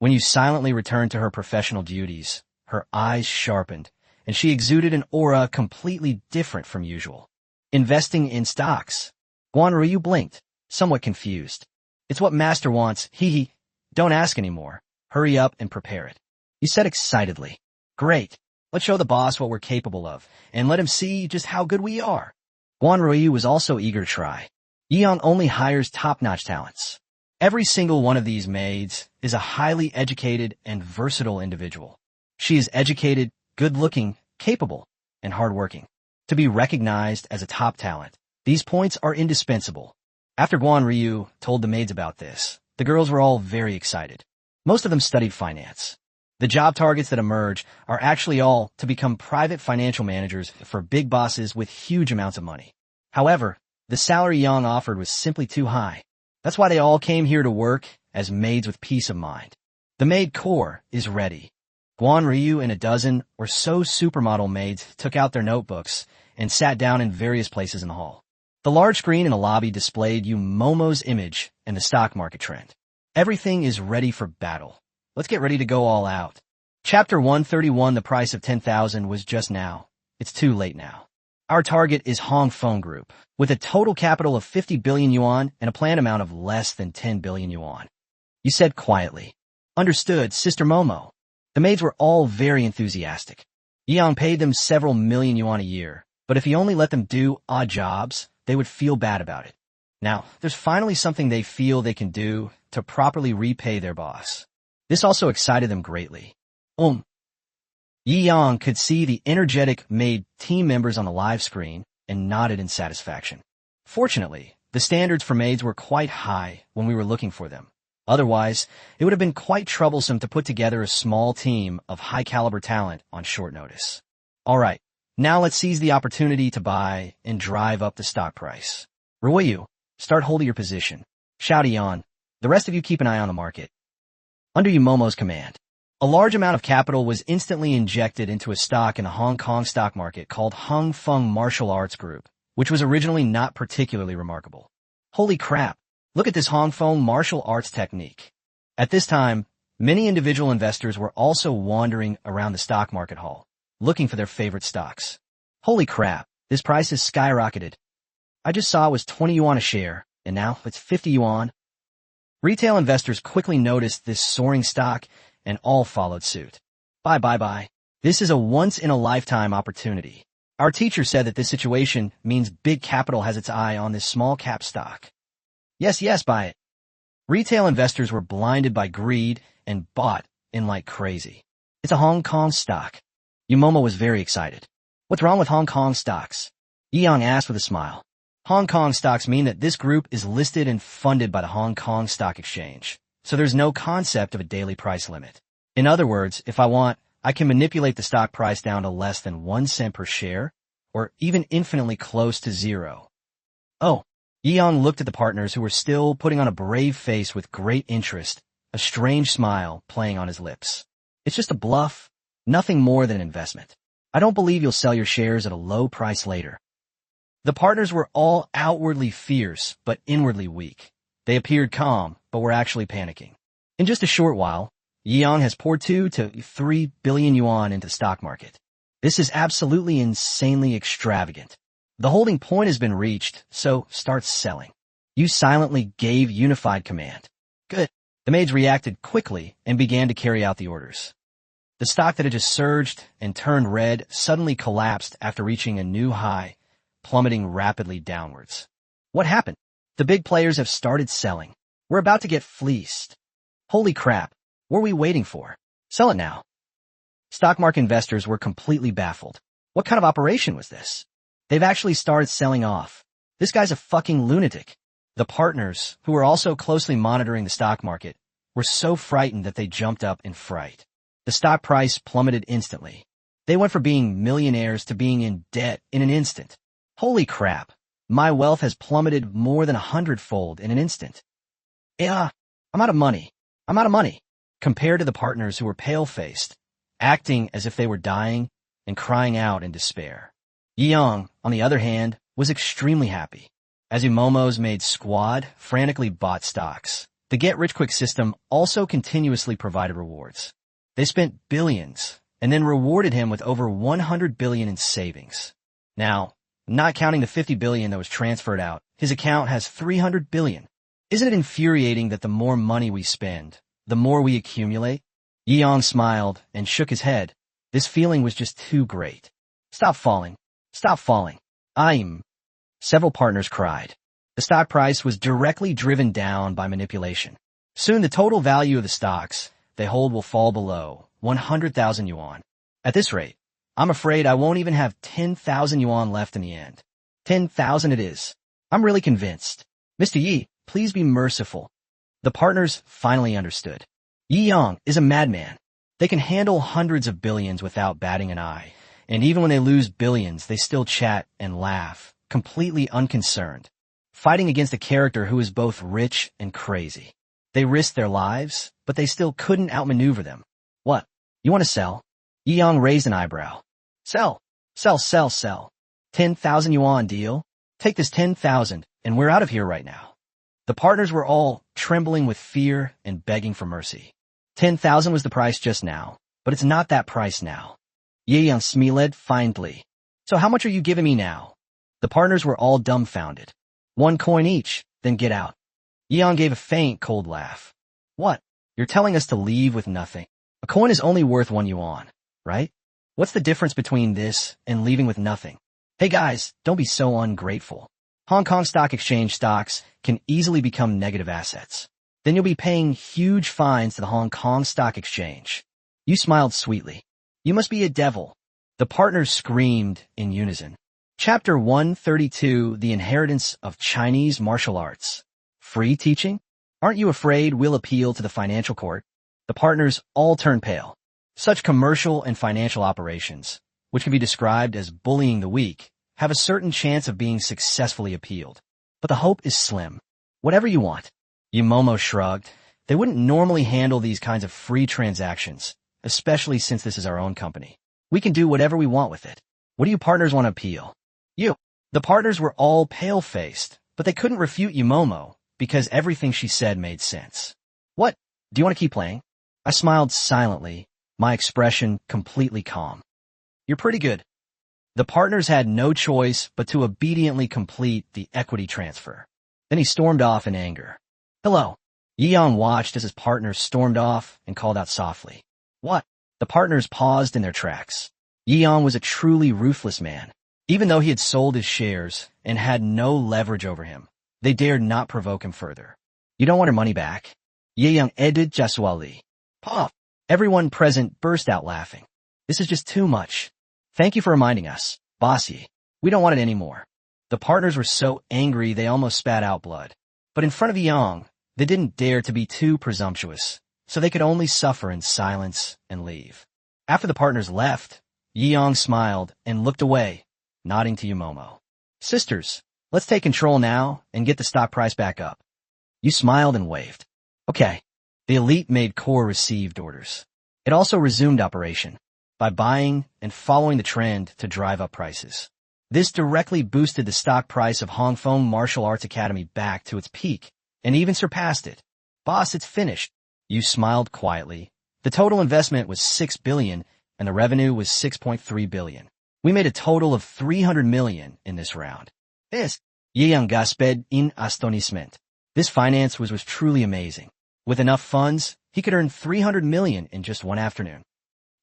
When you silently returned to her professional duties, her eyes sharpened, and she exuded an aura completely different from usual. Investing in stocks. Guan Ryu blinked, somewhat confused. It's what Master wants, hee. Don't ask anymore. Hurry up and prepare it. You said excitedly. Great. Let's show the boss what we're capable of, and let him see just how good we are. Guan Rui was also eager to try. Yeong only hires top-notch talents. Every single one of these maids is a highly educated and versatile individual. She is educated, good-looking, capable, and hardworking. To be recognized as a top talent, these points are indispensable. After Guan Ryu told the maids about this, the girls were all very excited. Most of them studied finance. The job targets that emerge are actually all to become private financial managers for big bosses with huge amounts of money. However, the salary Yang offered was simply too high. That's why they all came here to work as maids with peace of mind. The maid corps is ready. Guan Ryu and a dozen or so supermodel maids took out their notebooks and sat down in various places in the hall. The large screen in the lobby displayed you Momo's image and the stock market trend. Everything is ready for battle. Let's get ready to go all out. Chapter 131. The price of 10,000 was just now. It's too late now. Our target is Hong Feng Group, with a total capital of 50 billion yuan and a planned amount of less than 10 billion yuan. You said quietly. Understood, Sister Momo. The maids were all very enthusiastic. Yeong paid them several million yuan a year, but if he only let them do odd jobs, they would feel bad about it. Now, there's finally something they feel they can do to properly repay their boss. This also excited them greatly. Yi Yang could see the energetic maid team members on the live screen and nodded in satisfaction. Fortunately, the standards for maids were quite high when we were looking for them. Otherwise, it would have been quite troublesome to put together a small team of high-caliber talent on short notice. All right, now let's seize the opportunity to buy and drive up the stock price. Ruoyu, start holding your position. Shout Yan. The rest of you keep an eye on the market. Under Yumomo's command, a large amount of capital was instantly injected into a stock in the Hong Kong stock market called Hong Feng Martial Arts Group, which was originally not particularly remarkable. Holy crap, look at this Hong Feng martial arts technique. At this time, many individual investors were also wandering around the stock market hall, looking for their favorite stocks. Holy crap, this price has skyrocketed. I just saw it was 20 yuan a share, and now it's 50 yuan. Retail investors quickly noticed this soaring stock and all followed suit. Bye. This is a once-in-a-lifetime opportunity. Our teacher said that this situation means big capital has its eye on this small-cap stock. Yes, buy it. Retail investors were blinded by greed and bought in like crazy. It's a Hong Kong stock. Yumomo was very excited. What's wrong with Hong Kong stocks? Yeong asked with a smile. Hong Kong stocks mean that this group is listed and funded by the Hong Kong Stock Exchange, so there's no concept of a daily price limit. In other words, if I want, I can manipulate the stock price down to less than 1 cent per share, or even infinitely close to zero. Oh, Yeong looked at the partners who were still putting on a brave face with great interest, a strange smile playing on his lips. It's just a bluff, nothing more than an investment. I don't believe you'll sell your shares at a low price later. The partners were all outwardly fierce, but inwardly weak. They appeared calm, but were actually panicking. In just a short while, Yeong has poured 2 to 3 billion yuan into the stock market. This is absolutely insanely extravagant. The holding point has been reached, so start selling. You silently gave unified command. Good. The maids reacted quickly and began to carry out the orders. The stock that had just surged and turned red suddenly collapsed after reaching a new high, plummeting rapidly downwards. What happened? The big players have started selling. We're about to get fleeced. Holy crap. What are we waiting for? Sell it now. Stock market investors were completely baffled. What kind of operation was this? They've actually started selling off. This guy's a fucking lunatic. The partners, who were also closely monitoring the stock market, were so frightened that they jumped up in fright. The stock price plummeted instantly. They went from being millionaires to being in debt in an instant. Holy crap. My wealth has plummeted more than 100-fold in an instant. I'm out of money. Compared to the partners who were pale-faced, acting as if they were dying and crying out in despair. Yeong, on the other hand, was extremely happy. As Yumomo's maid squad frantically bought stocks, the get-rich-quick system also continuously provided rewards. They spent billions, and then rewarded him with over 100 billion in savings. Now, not counting the 50 billion that was transferred out, his account has 300 billion. Isn't it infuriating that the more money we spend, the more we accumulate? Yeong smiled and shook his head. This feeling was just too great. Stop falling. Stop falling. Several partners cried. The stock price was directly driven down by manipulation. Soon the total value of the stocks they hold will fall below 100,000 yuan. At this rate, I'm afraid I won't even have 10,000 yuan left in the end. 10,000 it is. I'm really convinced. Mr. Yi, please be merciful. The partners finally understood. Yi Yang is a madman. They can handle hundreds of billions without batting an eye, and even when they lose billions, they still chat and laugh, completely unconcerned, fighting against a character who is both rich and crazy. They risked their lives, but they still couldn't outmaneuver them. What? You want to sell? Yi Yang raised an eyebrow. Sell. Sell, sell, sell. 10,000 yuan deal? Take this 10,000, and we're out of here right now. The partners were all trembling with fear and begging for mercy. 10,000 was the price just now, but it's not that price now. Ye Yang smiled faintly. So how much are you giving me now? The partners were all dumbfounded. 1 coin each, then get out. Ye Yang gave a faint, cold laugh. What? You're telling us to leave with nothing? A coin is only worth 1 yuan, right? What's the difference between this and leaving with nothing? Hey guys, don't be so ungrateful. Hong Kong Stock Exchange stocks can easily become negative assets. Then you'll be paying huge fines to the Hong Kong Stock Exchange. You smiled sweetly. You must be a devil. The partners screamed in unison. Chapter 132, The Inheritance of Chinese Martial Arts. Free teaching? Aren't you afraid we'll appeal to the financial court? The partners all turned pale. Such commercial and financial operations, which can be described as bullying the weak, have a certain chance of being successfully appealed. But the hope is slim. Whatever you want. Yumomo shrugged. They wouldn't normally handle these kinds of free transactions, especially since this is our own company. We can do whatever we want with it. What do you partners want to appeal? You. The partners were all pale-faced, but they couldn't refute Yumomo because everything she said made sense. What? Do you want to keep playing? I smiled silently, my expression completely calm. You're pretty good. The partners had no choice but to obediently complete the equity transfer. Then he stormed off in anger. Hello. Yi Yang watched as his partners stormed off and called out softly. What? The partners paused in their tracks. Yi Yang was a truly ruthless man. Even though he had sold his shares and had no leverage over him, they dared not provoke him further. You don't want her money back? Yi Yang added Jaswali. Pop! Everyone present burst out laughing. This is just too much. Thank you for reminding us, Bossy. We don't want it anymore. The partners were so angry they almost spat out blood. But in front of Yang, they didn't dare to be too presumptuous, so they could only suffer in silence and leave. After the partners left, Yi Yang smiled and looked away, nodding to Yumomo. Sisters, let's take control now and get the stock price back up. You smiled and waved. Okay. The elite made core received orders. It also resumed operation by buying and following the trend to drive up prices. This directly boosted the stock price of Hong Kong Martial Arts Academy back to its peak and even surpassed it. Boss, it's finished. You smiled quietly. The total investment was 6 billion and the revenue was 6.3 billion. We made a total of 300 million in this round. This, Ye Yang gasped in astonishment. This finance was truly amazing. With enough funds, he could earn 300 million in just one afternoon.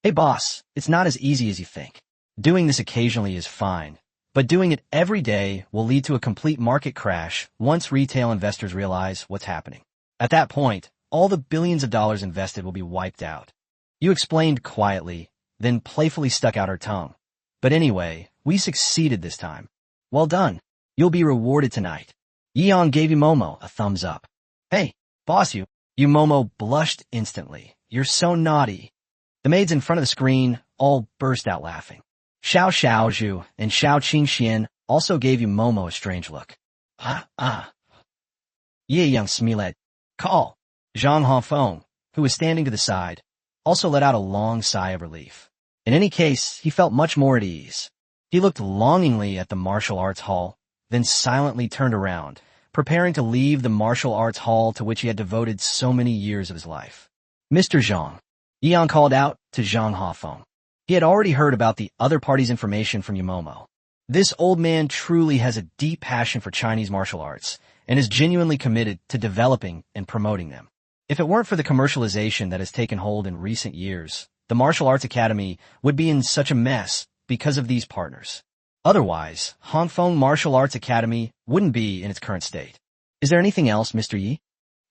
Hey boss, it's not as easy as you think. Doing this occasionally is fine, but doing it every day will lead to a complete market crash once retail investors realize what's happening. At that point, all the billions of dollars invested will be wiped out. You explained quietly, then playfully stuck out her tongue. But anyway, we succeeded this time. Well done. You'll be rewarded tonight. Yi Yang gave Yumomo a thumbs up. Hey, boss you. Yumomo blushed instantly. You're so naughty. The maids in front of the screen all burst out laughing. Xiao Xiaozhu and Xiao Qingxian also gave Yumomo a strange look. Ye Yang smiled. Call. Zhang Hongfeng, who was standing to the side, also let out a long sigh of relief. In any case, he felt much more at ease. He looked longingly at the martial arts hall, then silently turned around, preparing to leave the martial arts hall to which he had devoted so many years of his life. Mr. Zhang. Yi Yang called out to Zhang Hongfeng. He had already heard about the other party's information from Yumomo. This old man truly has a deep passion for Chinese martial arts and is genuinely committed to developing and promoting them. If it weren't for the commercialization that has taken hold in recent years, the Martial Arts Academy would be in such a mess because of these partners. Otherwise, Hongfeng Martial Arts Academy wouldn't be in its current state. Is there anything else, Mr. Yi?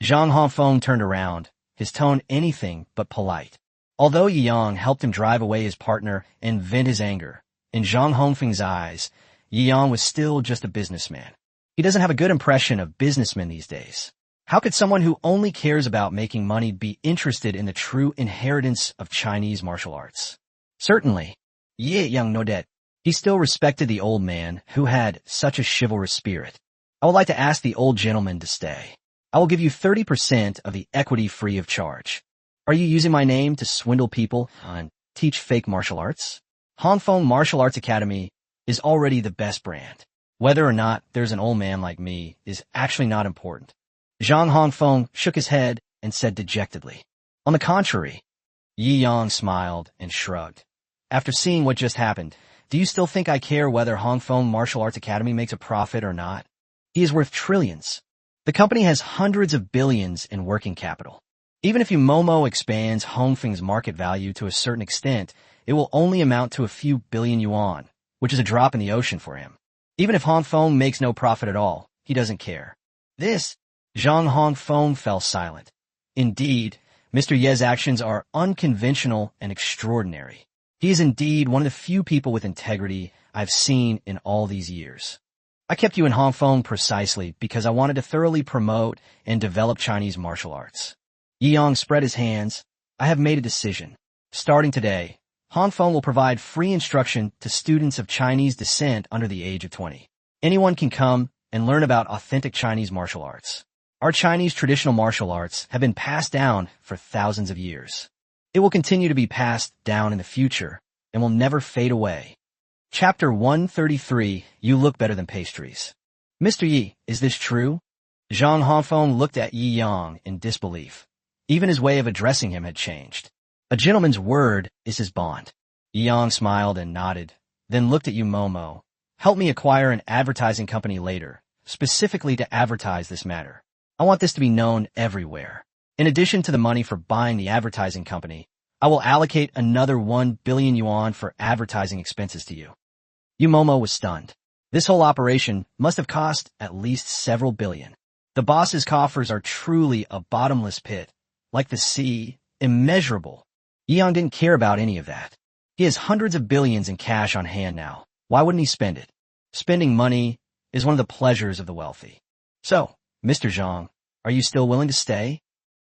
Zhang Hongfeng turned around, his tone anything but polite. Although Yi Yang helped him drive away his partner and vent his anger, in Zhang Hongfeng's eyes, Yi Yang was still just a businessman. He doesn't have a good impression of businessmen these days. How could someone who only cares about making money be interested in the true inheritance of Chinese martial arts? Certainly, Yi Yang nodded. He still respected the old man who had such a chivalrous spirit. I would like to ask the old gentleman to stay. I will give you 30% of the equity free of charge. Are you using my name to swindle people and teach fake martial arts? Hongfeng Martial Arts Academy is already the best brand. Whether or not there's an old man like me is actually not important. Zhang Hongfeng shook his head and said dejectedly. On the contrary, Yi Yang smiled and shrugged. After seeing what just happened, do you still think I care whether Hongfeng Martial Arts Academy makes a profit or not? He is worth trillions. The company has hundreds of billions in working capital. Even if Yumomo expands Hongfeng's market value to a certain extent, it will only amount to a few billion yuan, which is a drop in the ocean for him. Even if Hongfeng makes no profit at all, he doesn't care. Zhang Hongfeng fell silent. Indeed, Mr. Ye's actions are unconventional and extraordinary. He is indeed one of the few people with integrity I've seen in all these years. I kept you in Hongfeng precisely because I wanted to thoroughly promote and develop Chinese martial arts. Yi Yang spread his hands. I have made a decision. Starting today, Hongfeng will provide free instruction to students of Chinese descent under the age of 20. Anyone can come and learn about authentic Chinese martial arts. Our Chinese traditional martial arts have been passed down for thousands of years. It will continue to be passed down in the future and will never fade away. Chapter 133, You Look Better Than Pastries. Mr. Yi, is this true? Zhang Hongfeng looked at Yi Yang in disbelief. Even his way of addressing him had changed. A gentleman's word is his bond. Yi Yang smiled and nodded, then looked at Yumomo. Help me acquire an advertising company later, specifically to advertise this matter. I want this to be known everywhere. In addition to the money for buying the advertising company, I will allocate another 1 billion yuan for advertising expenses to you. Yumomo was stunned. This whole operation must have cost at least several billion. The boss's coffers are truly a bottomless pit, like the sea, immeasurable. Yi Yang didn't care about any of that. He has hundreds of billions in cash on hand now. Why wouldn't he spend it? Spending money is one of the pleasures of the wealthy. So, Mr. Zhang, are you still willing to stay?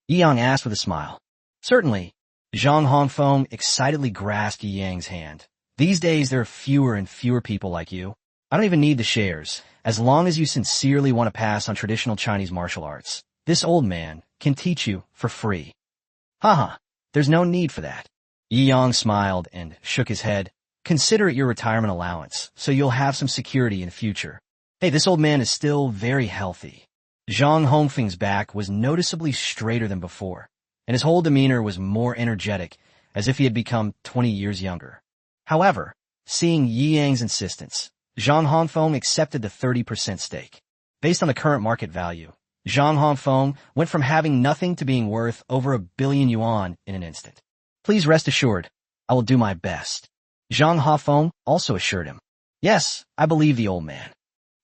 Yi Yang asked with a smile. Certainly. Zhang Hongfeng excitedly grasped Yi Yang's hand. These days there are fewer and fewer people like you. I don't even need the shares. As long as you sincerely want to pass on traditional Chinese martial arts, this old man can teach you for free. Haha, there's no need for that. Yi Yang smiled and shook his head. Consider it your retirement allowance, so you'll have some security in the future. Hey, this old man is still very healthy. Zhang Hongfeng's back was noticeably straighter than before, and his whole demeanor was more energetic, as if he had become 20 years younger. However, seeing Yi Yang's insistence, Zhang Hongfeng accepted the 30% stake. Based on the current market value, Zhang Hongfeng went from having nothing to being worth over 1 billion yuan in an instant. Please rest assured, I will do my best. Zhang Hongfeng also assured him. Yes, I believe the old man.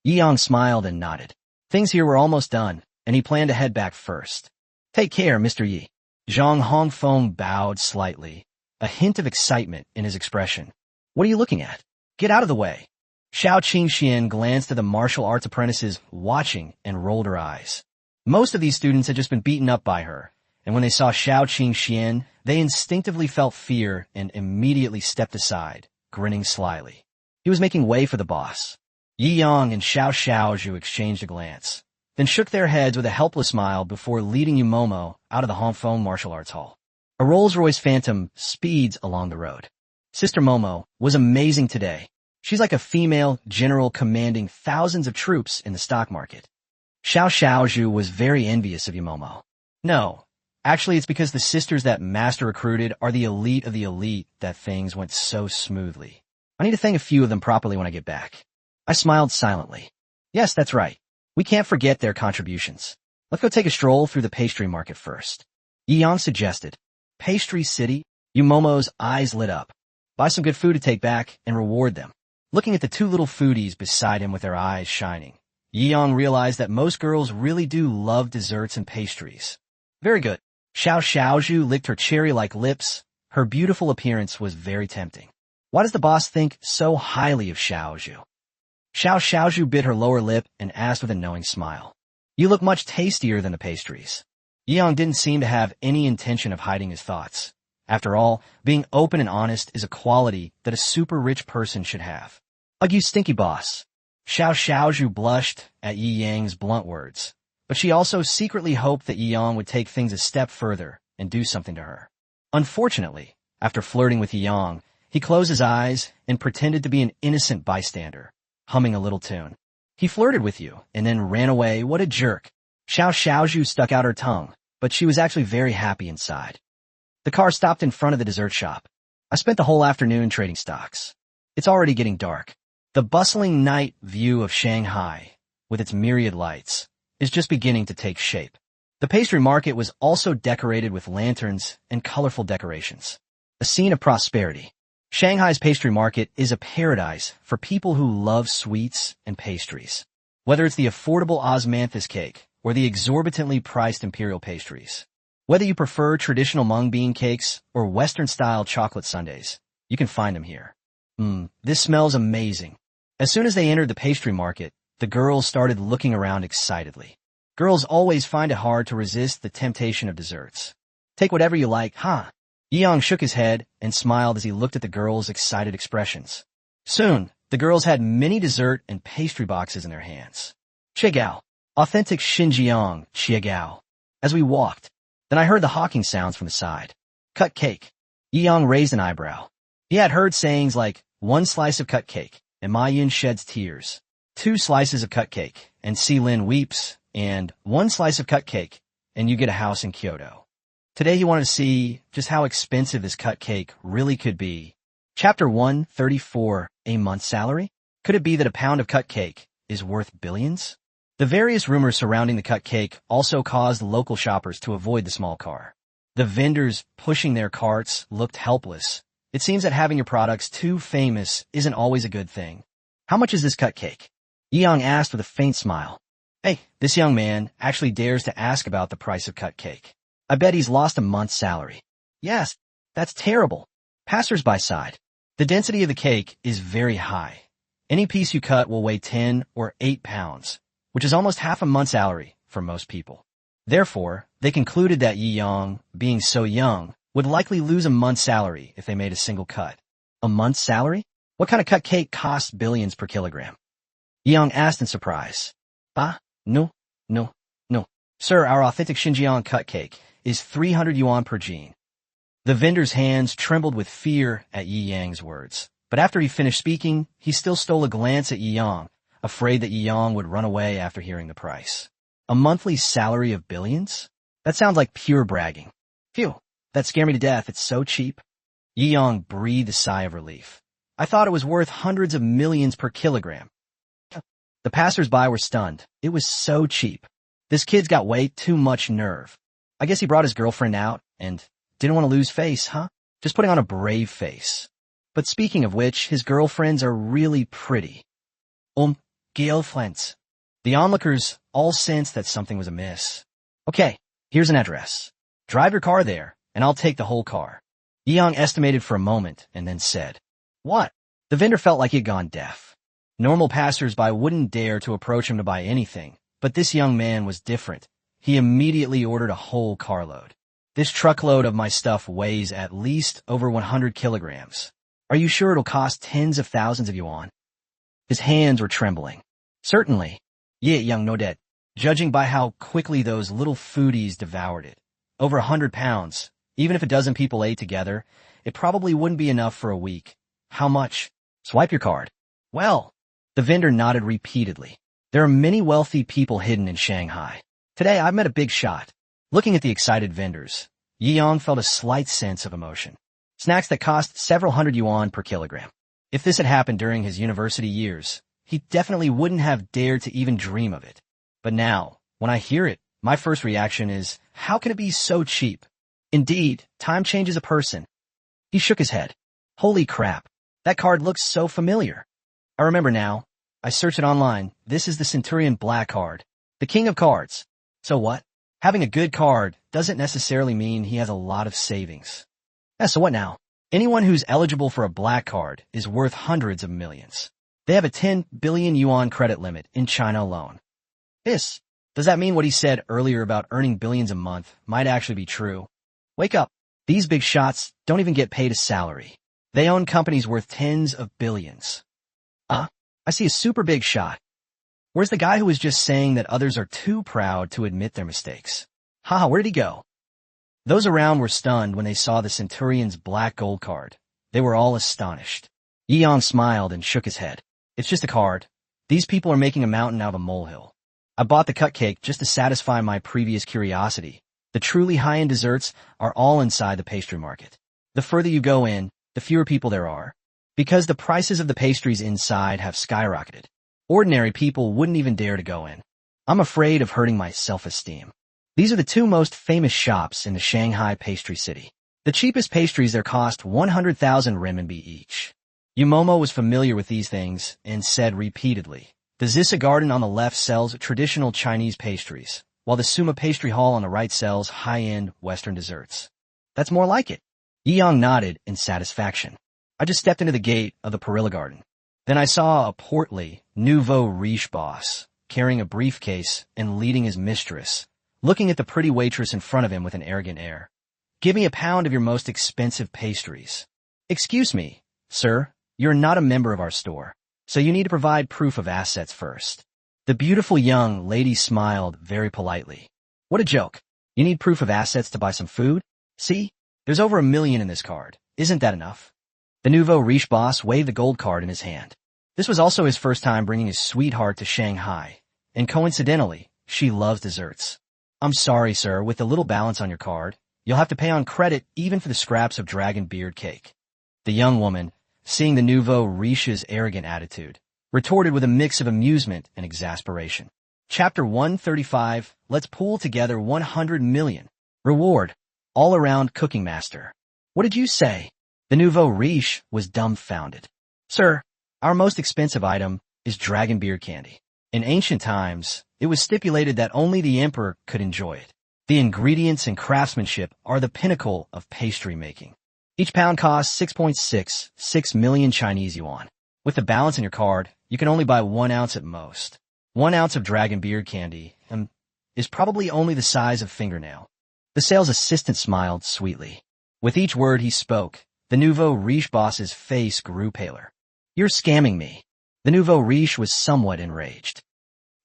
Yi Yang smiled and nodded. Things here were almost done, and he planned to head back first. Take care, Mr. Yi. Zhang Hongfeng bowed slightly, a hint of excitement in his expression. What are you looking at? Get out of the way. Xiao Qingxian glanced at the martial arts apprentices watching and rolled her eyes. Most of these students had just been beaten up by her, and when they saw Xiao Qingxian, they instinctively felt fear and immediately stepped aside, grinning slyly. He was making way for the boss. Yi Yang and Xiao Xiaozhu exchanged a glance, then shook their heads with a helpless smile before leading Yumomo out of the Hongfeng Martial Arts Hall. A Rolls-Royce Phantom speeds along the road. Sister Momo was amazing today. She's like a female general commanding thousands of troops in the stock market. Xiao Xiaozhu was very envious of Yumomo. No, Actually, it's because the sisters that Master recruited are the elite of the elite that things went so smoothly. I need to thank a few of them properly when I get back. I smiled silently. Yes, that's right. We can't forget their contributions. Let's go take a stroll through the pastry market first. Yi suggested. Pastry City? Yumomo's eyes lit up. Buy some good food to take back and reward them. Looking at the two little foodies beside him with their eyes shining, Yi realized that most girls really do love desserts and pastries. Very good. Xiao Xiaozhu licked her cherry-like lips. Her beautiful appearance was very tempting. Why does the boss think so highly of Xiaozhu? Xiao Xiaozhu bit her lower lip and asked with a knowing smile. You look much tastier than the pastries. Yi didn't seem to have any intention of hiding his thoughts. After all, being open and honest is a quality that a super rich person should have. Ugh, you stinky boss. Xiao Xiaozhu blushed at Yi Yang's blunt words, but she also secretly hoped that Yi would take things a step further and do something to her. Unfortunately, after flirting with Yi, he closed his eyes and pretended to be an innocent bystander, humming a little tune. He flirted with you and then ran away. What a jerk. Xiao Xiaozhu stuck out her tongue, but she was actually very happy inside. The car stopped in front of the dessert shop. I spent the whole afternoon trading stocks. It's already getting dark. The bustling night view of Shanghai, with its myriad lights, is just beginning to take shape. The pastry market was also decorated with lanterns and colorful decorations. A scene of prosperity. Shanghai's pastry market is a paradise for people who love sweets and pastries. Whether it's the affordable osmanthus cake or the exorbitantly priced imperial pastries. Whether you prefer traditional mung bean cakes or Western-style chocolate sundaes, you can find them here. This smells amazing. As soon as they entered the pastry market, the girls started looking around excitedly. Girls always find it hard to resist the temptation of desserts. Take whatever you like, huh? Yi shook his head and smiled as he looked at the girls' excited expressions. Soon, the girls had many dessert and pastry boxes in their hands. Chiagao. Authentic Xinjiang, Chiagao. As we walked, then I heard the hawking sounds from the side. Cut cake. Yi raised an eyebrow. He had heard sayings like, 1 slice of cut cake, and Ma Yun sheds tears. 2 slices of cut cake, and Si Lin weeps, and 1 slice of cut cake, and you get a house in Kyoto. Today he wanted to see just how expensive this cut cake really could be. Chapter 134, A month's salary? Could it be that a pound of cut cake is worth billions? The various rumors surrounding the cut cake also caused local shoppers to avoid the small car. The vendors pushing their carts looked helpless. It seems that having your products too famous isn't always a good thing. How much is this cut cake? Yi asked with a faint smile. Hey, this young man actually dares to ask about the price of cut cake. I bet he's lost a month's salary. Yes, that's terrible. Passers-by sighed. The density of the cake is very high. Any piece you cut will weigh 10 or 8 pounds, which is almost half a month's salary for most people. Therefore, they concluded that Yi, being so young, would likely lose a month's salary if they made a single cut. A month's salary? What kind of cut cake costs billions per kilogram? Yi asked in surprise. No. Sir, our authentic Xinjiang cut cake is 300 yuan per jean. The vendor's hands trembled with fear at Yi Yang's words. But after he finished speaking, he still stole a glance at Yi, afraid that Yi would run away after hearing the price. A monthly salary of billions? That sounds like pure bragging. Phew, that scared me to death. It's so cheap. Yi breathed a sigh of relief. I thought it was worth hundreds of millions per kilogram. The passers-by were stunned. It was so cheap. This kid's got way too much nerve. I guess he brought his girlfriend out and didn't want to lose face, huh? Just putting on a brave face. But speaking of which, his girlfriends are really pretty. Girlfriends. The onlookers all sensed that something was amiss. Okay, here's an address. Drive your car there, and I'll take the whole car. Yi estimated for a moment and then said, What? The vendor felt like he had gone deaf. Normal passers-by wouldn't dare to approach him to buy anything, but this young man was different. He immediately ordered a whole carload. This truckload of my stuff weighs at least over 100 kilograms. Are you sure it'll cost tens of thousands of yuan? His hands were trembling. Certainly. Yeah, young Nodet. Judging by how quickly those little foodies devoured it. Over 100 pounds. Even if a dozen people ate together, it probably wouldn't be enough for a week. How much? Swipe your card. Well, the vendor nodded repeatedly. There are many wealthy people hidden in Shanghai. Today I've met a big shot. Looking at the excited vendors, Yi Yang felt a slight sense of emotion. Snacks that cost several hundred yuan per kilogram. If this had happened during his university years, he definitely wouldn't have dared to even dream of it. But now, when I hear it, my first reaction is, how can it be so cheap? Indeed, time changes a person. He shook his head. Holy crap, that card looks so familiar. I remember now. I searched it online. This is the Centurion Black card. The king of cards. So what? Having a good card doesn't necessarily mean he has a lot of savings. So what now? Anyone who's eligible for a black card is worth hundreds of millions. They have a 10 billion yuan credit limit in China alone. Does that mean what he said earlier about earning billions a month might actually be true? Wake up. These big shots don't even get paid a salary. They own companies worth tens of billions. I see a super big shot. Where's the guy who was just saying that others are too proud to admit their mistakes? Haha, where did he go? Those around were stunned when they saw the Centurion's black gold card. They were all astonished. Yi Yang smiled and shook his head. It's just a card. These people are making a mountain out of a molehill. I bought the cupcake just to satisfy my previous curiosity. The truly high-end desserts are all inside the pastry market. The further you go in, the fewer people there are. Because the prices of the pastries inside have skyrocketed. Ordinary people wouldn't even dare to go in. I'm afraid of hurting my self-esteem. These are the two most famous shops in the Shanghai pastry city. The cheapest pastries there cost 100,000 renminbi each. Yumomo was familiar with these things and said repeatedly, the Zissa Garden on the left sells traditional Chinese pastries, while the Suma Pastry Hall on the right sells high-end Western desserts. That's more like it. Yi Yang nodded in satisfaction. I just stepped into the gate of the Perilla Garden. Then I saw a portly, nouveau riche boss, carrying a briefcase and leading his mistress, looking at the pretty waitress in front of him with an arrogant air. Give me a pound of your most expensive pastries. Excuse me, sir, you're not a member of our store, so you need to provide proof of assets first. The beautiful young lady smiled very politely. What a joke. You need proof of assets to buy some food? See, there's over 1 million in this card. Isn't that enough? The nouveau riche boss waved the gold card in his hand. This was also his first time bringing his sweetheart to Shanghai, and coincidentally, she loves desserts. I'm sorry, sir, with the little balance on your card, you'll have to pay on credit even for the scraps of dragon beard cake. The young woman, seeing the nouveau riche's arrogant attitude, retorted with a mix of amusement and exasperation. Chapter 135, Let's pool together 100 million. Reward, all-around cooking master. What did you say? The nouveau riche was dumbfounded. Sir, our most expensive item is dragon beard candy. In ancient times, it was stipulated that only the emperor could enjoy it. The ingredients and craftsmanship are the pinnacle of pastry making. Each pound costs 6.66 million Chinese yuan. With the balance in your card, you can only buy 1 ounce at most. 1 ounce of dragon beard candy is probably only the size of fingernail. The sales assistant smiled sweetly. With each word he spoke, the nouveau riche boss's face grew paler. You're scamming me. The nouveau riche was somewhat enraged.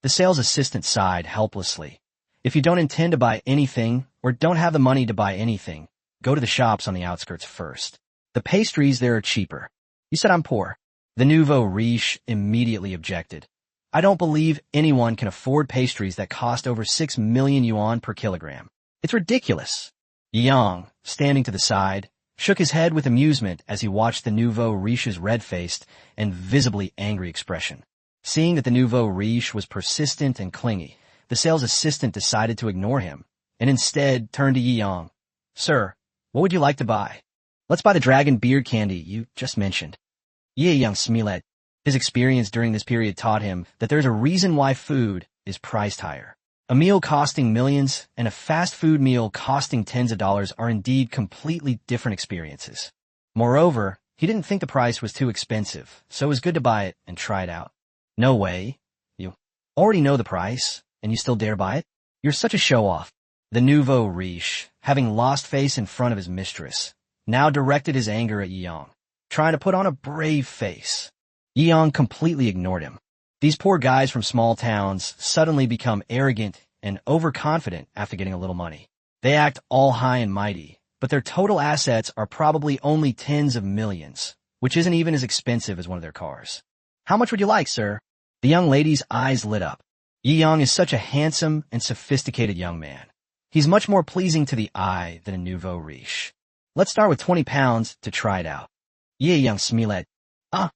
The sales assistant sighed helplessly. If you don't intend to buy anything or don't have the money to buy anything, go to the shops on the outskirts first. The pastries there are cheaper. You said I'm poor. The nouveau riche immediately objected. I don't believe anyone can afford pastries that cost over 6 million yuan per kilogram. It's ridiculous. Yang, standing to the side, shook his head with amusement as he watched the nouveau riche's red-faced and visibly angry expression. Seeing that the nouveau riche was persistent and clingy, the sales assistant decided to ignore him, and instead turned to Yi Yang. Sir, what would you like to buy? Let's buy the dragon beard candy you just mentioned. Yi Yang smiled. His experience during this period taught him that there's a reason why food is priced higher. A meal costing millions and a fast food meal costing tens of dollars are indeed completely different experiences. Moreover, he didn't think the price was too expensive, so it was good to buy it and try it out. No way. You already know the price, and you still dare buy it? You're such a show-off. The nouveau riche, having lost face in front of his mistress, now directed his anger at Yi Yang, trying to put on a brave face. Yi Yang completely ignored him. These poor guys from small towns suddenly become arrogant and overconfident after getting a little money. They act all high and mighty, but their total assets are probably only tens of millions, which isn't even as expensive as one of their cars. How much would you like, sir? The young lady's eyes lit up. Yi Yang is such a handsome and sophisticated young man. He's much more pleasing to the eye than a nouveau riche. Let's start with 20 pounds to try it out. Yeah, young Smilet. Ah.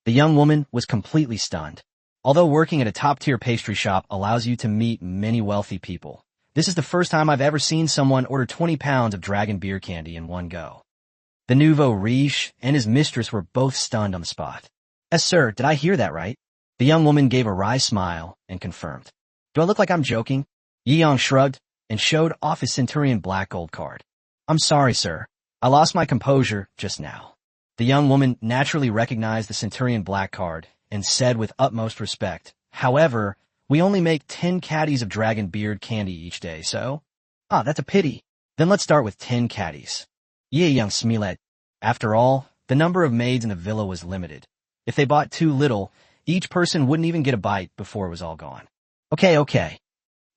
The young woman was completely stunned. Although working at a top-tier pastry shop allows you to meet many wealthy people, this is the first time I've ever seen someone order 20 pounds of dragon beer candy in one go. The nouveau riche and his mistress were both stunned on the spot. Yes, sir, did I hear that right? The young woman gave a wry smile and confirmed. Do I look like I'm joking? Yeong shrugged and showed off his Centurion black gold card. I'm sorry, sir. I lost my composure just now. The young woman naturally recognized the Centurion black card and said with utmost respect, however, we only make 10 caddies of dragon beard candy each day, so? Ah, that's a pity. Then let's start with 10 caddies. Yeah, young Smilet. After all, the number of maids in the villa was limited. If they bought too little, each person wouldn't even get a bite before it was all gone. Okay.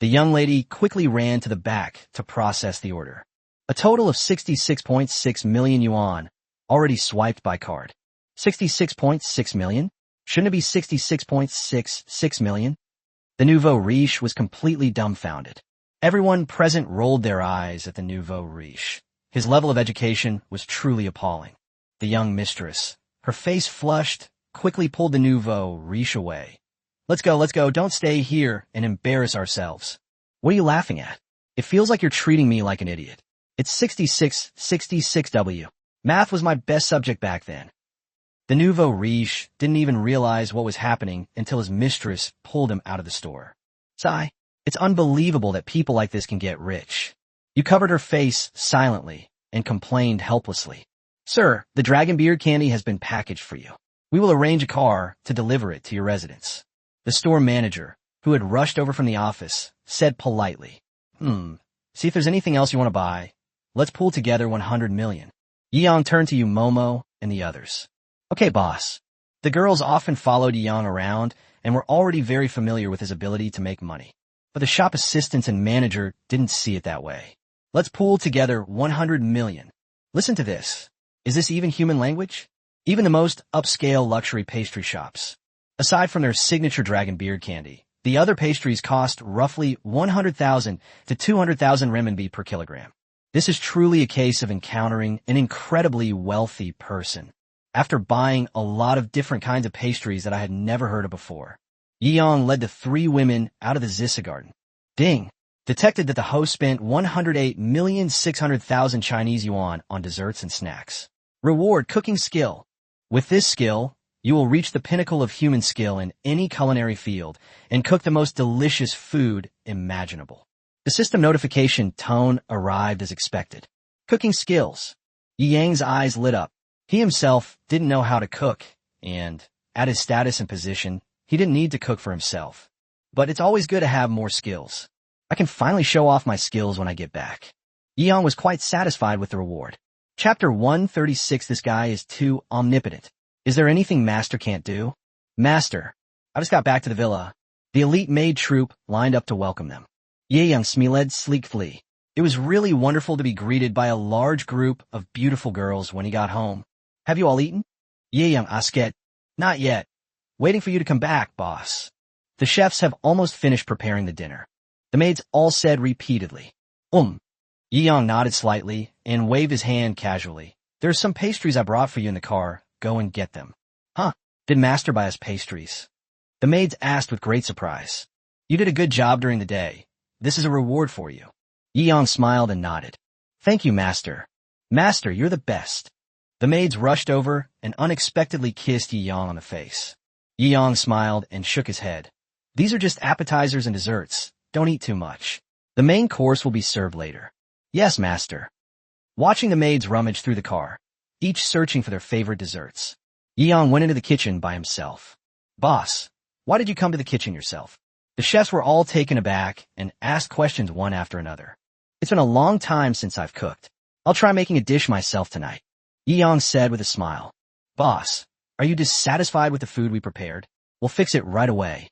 The young lady quickly ran to the back to process the order. A total of 66.6 million yuan, already swiped by card. 66.6 million? Shouldn't it be 66.66 million? The nouveau riche was completely dumbfounded. Everyone present rolled their eyes at the nouveau riche. His level of education was truly appalling. The young mistress, her face flushed, quickly pulled the nouveau riche away. Let's go, don't stay here and embarrass ourselves. What are you laughing at? It feels like you're treating me like an idiot. It's 66W. Math was my best subject back then. The nouveau riche didn't even realize what was happening until his mistress pulled him out of the store. Sigh, it's unbelievable that people like this can get rich. You covered her face silently and complained helplessly. Sir, the dragon beard candy has been packaged for you. We will arrange a car to deliver it to your residence. The store manager, who had rushed over from the office, said politely, see if there's anything else you want to buy. Let's pool together 100 million. Yeong turned to Momo and the others. Okay, boss. The girls often followed Yeong around and were already very familiar with his ability to make money. But the shop assistants and manager didn't see it that way. Let's pool together 100 million. Listen to this. Is this even human language? Even the most upscale luxury pastry shops. Aside from their signature dragon beard candy, the other pastries cost roughly 100,000 to 200,000 renminbi per kilogram. This is truly a case of encountering an incredibly wealthy person. After buying a lot of different kinds of pastries that I had never heard of before, Yeong led the 3 women out of the Zissa garden. Ding! Detected that the host spent 108,600,000 Chinese yuan on desserts and snacks. Reward cooking skill. With this skill, you will reach the pinnacle of human skill in any culinary field and cook the most delicious food imaginable. The system notification tone arrived as expected. Cooking skills. Yang's eyes lit up. He himself didn't know how to cook, and, at his status and position, he didn't need to cook for himself. But it's always good to have more skills. I can finally show off my skills when I get back. Yeong was quite satisfied with the reward. Chapter 136. This guy is too omnipotent. Is there anything Master can't do? Master, I just got back to the villa. The elite maid troop lined up to welcome them. Yeong Smiled sleekly. It was really wonderful to be greeted by a large group of beautiful girls when he got home. Have you all eaten? Yeong Asket. Not yet. Waiting for you to come back, boss. The chefs have almost finished preparing the dinner. The maids all said repeatedly. Yeong nodded slightly and waved his hand casually. There are some pastries I brought for you in the car. Go and get them. Huh? Did Master buy us pastries? The maids asked with great surprise. You did a good job during the day. This is a reward for you. Yeong smiled and nodded. Thank you, Master. Master, you're the best. The maids rushed over and unexpectedly kissed Yeong on the face. Yeong smiled and shook his head. These are just appetizers and desserts. Don't eat too much. The main course will be served later. Yes, Master. Watching the maids rummage through the car, each searching for their favorite desserts, Yeong went into the kitchen by himself. Boss, why did you come to the kitchen yourself? The chefs were all taken aback and asked questions one after another. It's been a long time since I've cooked. I'll try making a dish myself tonight, Yeong said with a smile. Boss, are you dissatisfied with the food we prepared? We'll fix it right away.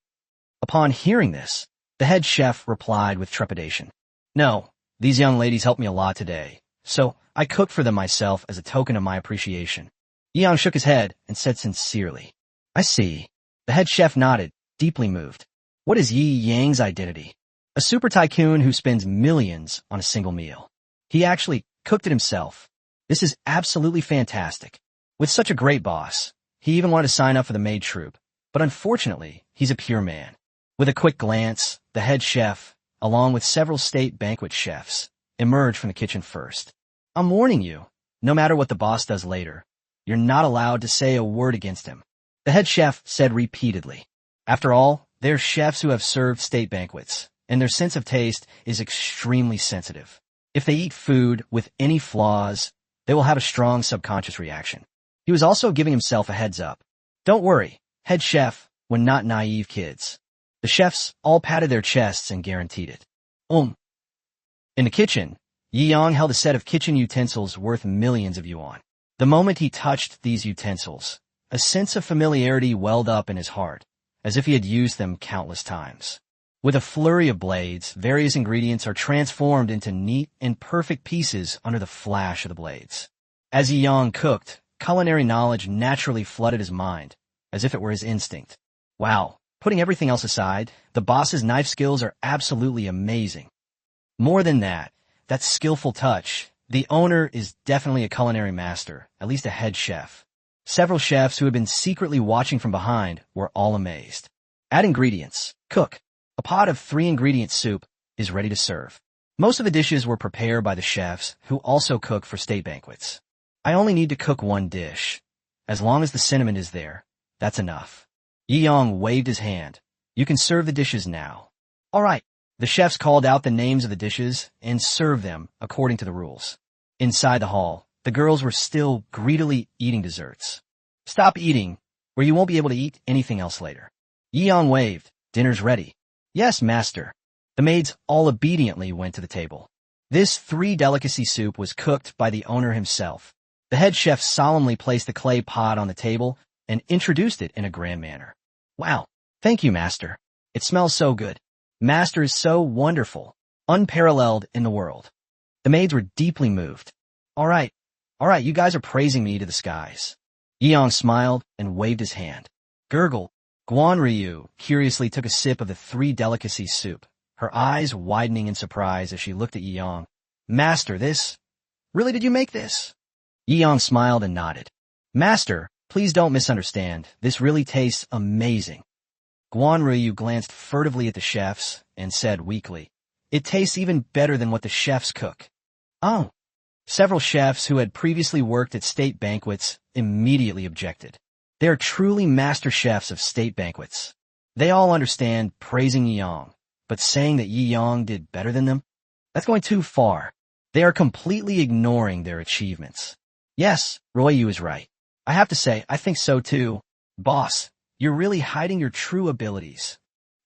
Upon hearing this, the head chef replied with trepidation. No, these young ladies helped me a lot today, so I cooked for them myself as a token of my appreciation. Yeong shook his head and said sincerely. I see. The head chef nodded, deeply moved. What is Yi Yang's identity? A super tycoon who spends millions on a single meal. He actually cooked it himself. This is absolutely fantastic. With such a great boss, he even wanted to sign up for the maid troupe, but unfortunately, he's a pure man. With a quick glance, the head chef, along with several state banquet chefs, emerge from the kitchen first. I'm warning you, no matter what the boss does later, you're not allowed to say a word against him. The head chef said repeatedly. After all, they're chefs who have served state banquets, and their sense of taste is extremely sensitive. If they eat food with any flaws, they will have a strong subconscious reaction. He was also giving himself a heads up. Don't worry, head chef, we're not naive kids. The chefs all patted their chests and guaranteed it. In the kitchen, Yi Yang held a set of kitchen utensils worth millions of yuan. The moment he touched these utensils, a sense of familiarity welled up in his heart, as if he had used them countless times. With a flurry of blades, various ingredients are transformed into neat and perfect pieces under the flash of the blades. As Yi Yang cooked, culinary knowledge naturally flooded his mind, as if it were his instinct. Wow, putting everything else aside, the boss's knife skills are absolutely amazing. More than that skillful touch, the owner is definitely a culinary master, at least a head chef. Several chefs who had been secretly watching from behind were all amazed. Add ingredients. Cook. A pot of 3-ingredient soup is ready to serve. Most of the dishes were prepared by the chefs, who also cook for state banquets. I only need to cook one dish. As long as the cinnamon is there, that's enough. Yi Yang waved his hand. You can serve the dishes now. All right. The chefs called out the names of the dishes and served them according to the rules. Inside the hall, the girls were still greedily eating desserts. Stop eating, or you won't be able to eat anything else later. Yi Yang waved. Dinner's ready. Yes, master. The maids all obediently went to the table. This 3-delicacy soup was cooked by the owner himself. The head chef solemnly placed the clay pot on the table and introduced it in a grand manner. Wow, thank you, master. It smells so good. Master is so wonderful, unparalleled in the world. The maids were deeply moved. All right, you guys are praising me to the skies. Yi Yang smiled and waved his hand. Gurgle. Guan Ryu curiously took a sip of the 3-delicacy soup, her eyes widening in surprise as she looked at Yi Yang. Master, this? Really, did you make this? Yi Yang smiled and nodded. Master, please don't misunderstand. This really tastes amazing. Guan Ryu glanced furtively at the chefs and said weakly, It tastes even better than what the chefs cook. Oh. Several chefs who had previously worked at state banquets immediately objected. They are truly master chefs of state banquets. They all understand praising Yi Yang, but saying that Yi Yang did better than them? That's going too far. They are completely ignoring their achievements. Yes, Royu is right. I have to say, I think so too. Boss, you're really hiding your true abilities.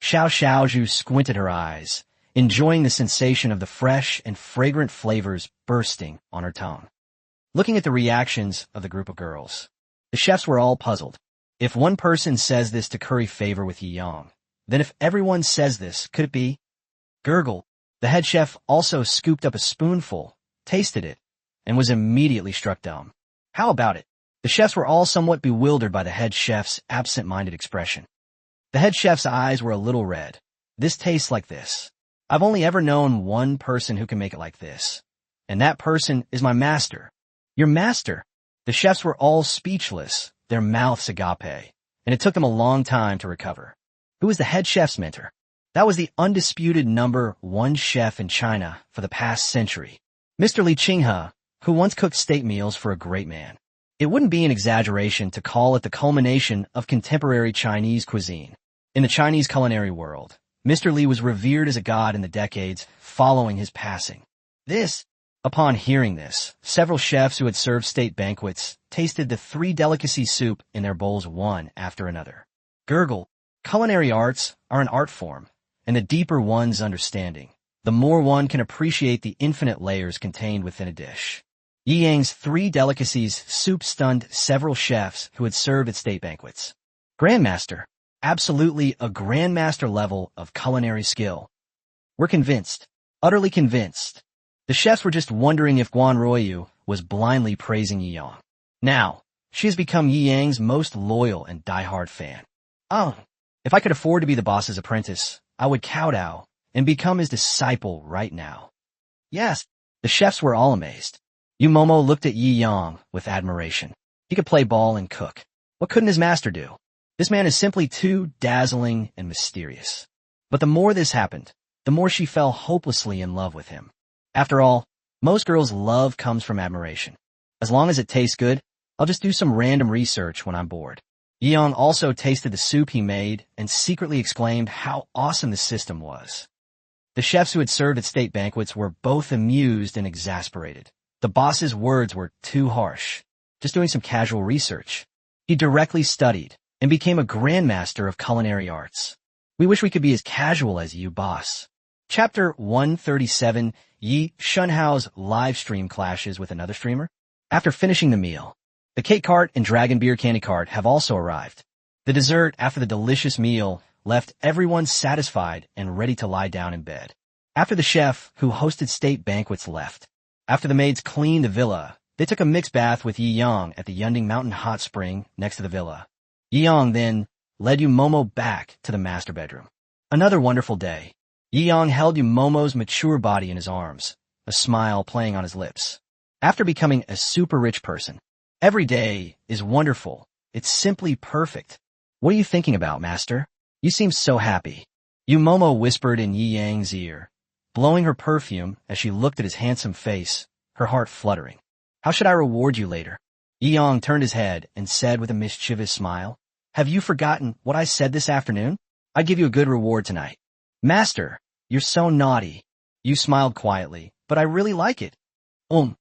Xiao Xiaozhu squinted her eyes, enjoying the sensation of the fresh and fragrant flavors bursting on her tongue. Looking at the reactions of the group of girls, the chefs were all puzzled. If one person says this to curry favor with Yi Yang, then if everyone says this, could it be? Gurgle, the head chef, also scooped up a spoonful, tasted it, and was immediately struck dumb. How about it? The chefs were all somewhat bewildered by the head chef's absent-minded expression. The head chef's eyes were a little red. This tastes like this. I've only ever known one person who can make it like this. And that person is my master. Your master? The chefs were all speechless, their mouths agape, and it took them a long time to recover. Who was the head chef's mentor? That was the undisputed #1 chef in China for the past century, Mr. Li Qinghe, who once cooked state meals for a great man. It wouldn't be an exaggeration to call it the culmination of contemporary Chinese cuisine. In the Chinese culinary world, Mr. Li was revered as a god in the decades following his passing. Upon hearing this, several chefs who had served state banquets tasted the 3-delicacy soup in their bowls one after another. Gurgle, culinary arts are an art form, and the deeper one's understanding, the more one can appreciate the infinite layers contained within a dish. Yi Yang's 3-delicacies soup stunned several chefs who had served at state banquets. Grandmaster, absolutely a grandmaster level of culinary skill. We're convinced, utterly convinced. The chefs were just wondering if Guan Royu was blindly praising Yi Yang. Now, she has become Yi Yang's most loyal and diehard fan. Oh, if I could afford to be the boss's apprentice, I would kowtow and become his disciple right now. Yes, the chefs were all amazed. Momo looked at Yi Yang with admiration. He could play ball and cook. What couldn't his master do? This man is simply too dazzling and mysterious. But the more this happened, the more she fell hopelessly in love with him. After all, most girls' love comes from admiration. As long as it tastes good, I'll just do some random research when I'm bored. Yi Yang also tasted the soup he made and secretly exclaimed how awesome the system was. The chefs who had served at state banquets were both amused and exasperated. The boss's words were too harsh. Just doing some casual research. He directly studied and became a grandmaster of culinary arts. We wish we could be as casual as you, boss. Chapter 137, Yi Shunhao's live stream clashes with another streamer. After finishing the meal, the cake cart and dragon beer candy cart have also arrived. The dessert after the delicious meal left everyone satisfied and ready to lie down in bed. After the chef, who hosted state banquets, left. After the maids cleaned the villa, they took a mixed bath with Yi Yang at the Yunding Mountain hot spring next to the villa. Yi Yang then led Momo back to the master bedroom. Another wonderful day. Yi Yang held Momo's mature body in his arms, a smile playing on his lips. After becoming a super rich person, every day is wonderful. It's simply perfect. What are you thinking about, master? You seem so happy. Momo whispered in Yi Yang's ear, blowing her perfume as she looked at his handsome face, her heart fluttering. How should I reward you later? Yi Yang turned his head and said with a mischievous smile, have you forgotten what I said this afternoon? I'd give you a good reward tonight. Master, you're so naughty. You smiled quietly, but I really like it. Yi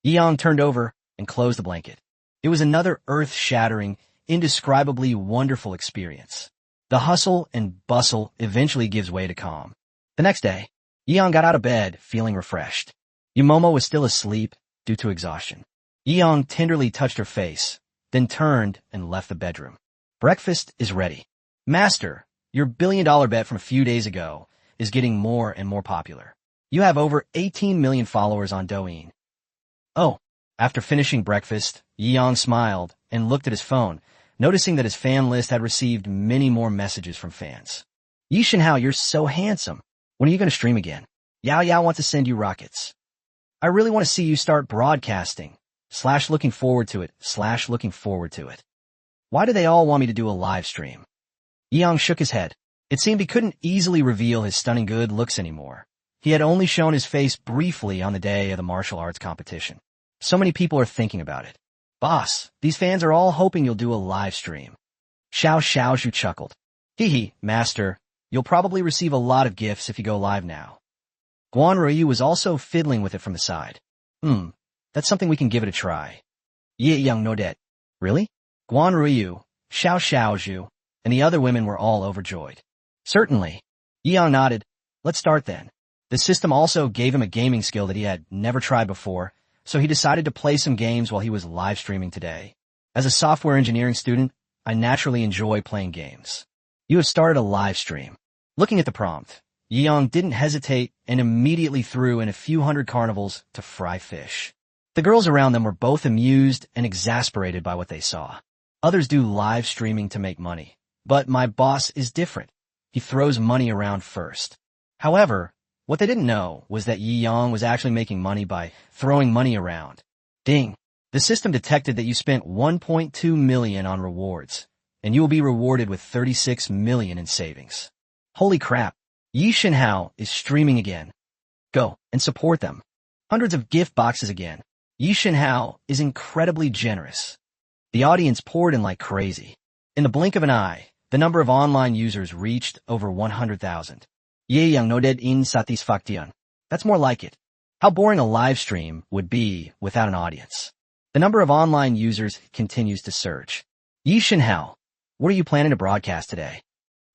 Yang turned over and closed the blanket. It was another earth-shattering, indescribably wonderful experience. The hustle and bustle eventually gives way to calm. The next day, Yi Yang got out of bed feeling refreshed. Momo was still asleep due to exhaustion. Yi Yang tenderly touched her face, then turned and left the bedroom. Breakfast is ready. Master, your billion-dollar bet from a few days ago is getting more and more popular. You have over 18 million followers on Douyin. Oh, after finishing breakfast, Yi Yang smiled and looked at his phone, noticing that his fan list had received many more messages from fans. Yi Shenhao, you're so handsome. When are you going to stream again? Yao Yao wants to send you rockets. I really want to see you start broadcasting. Looking forward to it. Why do they all want me to do a live stream? Yi Yang shook his head. It seemed he couldn't easily reveal his stunning good looks anymore. He had only shown his face briefly on the day of the martial arts competition. So many people are thinking about it. Boss, these fans are all hoping you'll do a live stream. Xiao Xiaozhu chuckled. Hee, master, you'll probably receive a lot of gifts if you go live now. Guan Ruyu was also fiddling with it from the side. That's something we can give it a try. Yi Yang nodded. Really? Guan Ruyu, Xiao Xiaozhu, and the other women were all overjoyed. Certainly. Yi Yang nodded. Let's start then. The system also gave him a gaming skill that he had never tried before, so he decided to play some games while he was live streaming today. As a software engineering student, I naturally enjoy playing games. You have started a live stream. Looking at the prompt, Yi Yang didn't hesitate and immediately threw in a few hundred carnivals to fry fish. The girls around them were both amused and exasperated by what they saw. Others do live streaming to make money, but my boss is different. He throws money around first. However, what they didn't know was that Yi Yang was actually making money by throwing money around. Ding! The system detected that you spent 1.2 million on rewards, and you will be rewarded with 36 million in savings. Holy crap! Yi Shenhao is streaming again. Go and support them. Hundreds of gift boxes again. Yi Shenhao is incredibly generous. The audience poured in like crazy. In the blink of an eye, the number of online users reached over 100,000. Ye Yang nodded in satisfaction. That's more like it. How boring a live stream would be without an audience. The number of online users continues to surge. Yi Shenhao, what are you planning to broadcast today?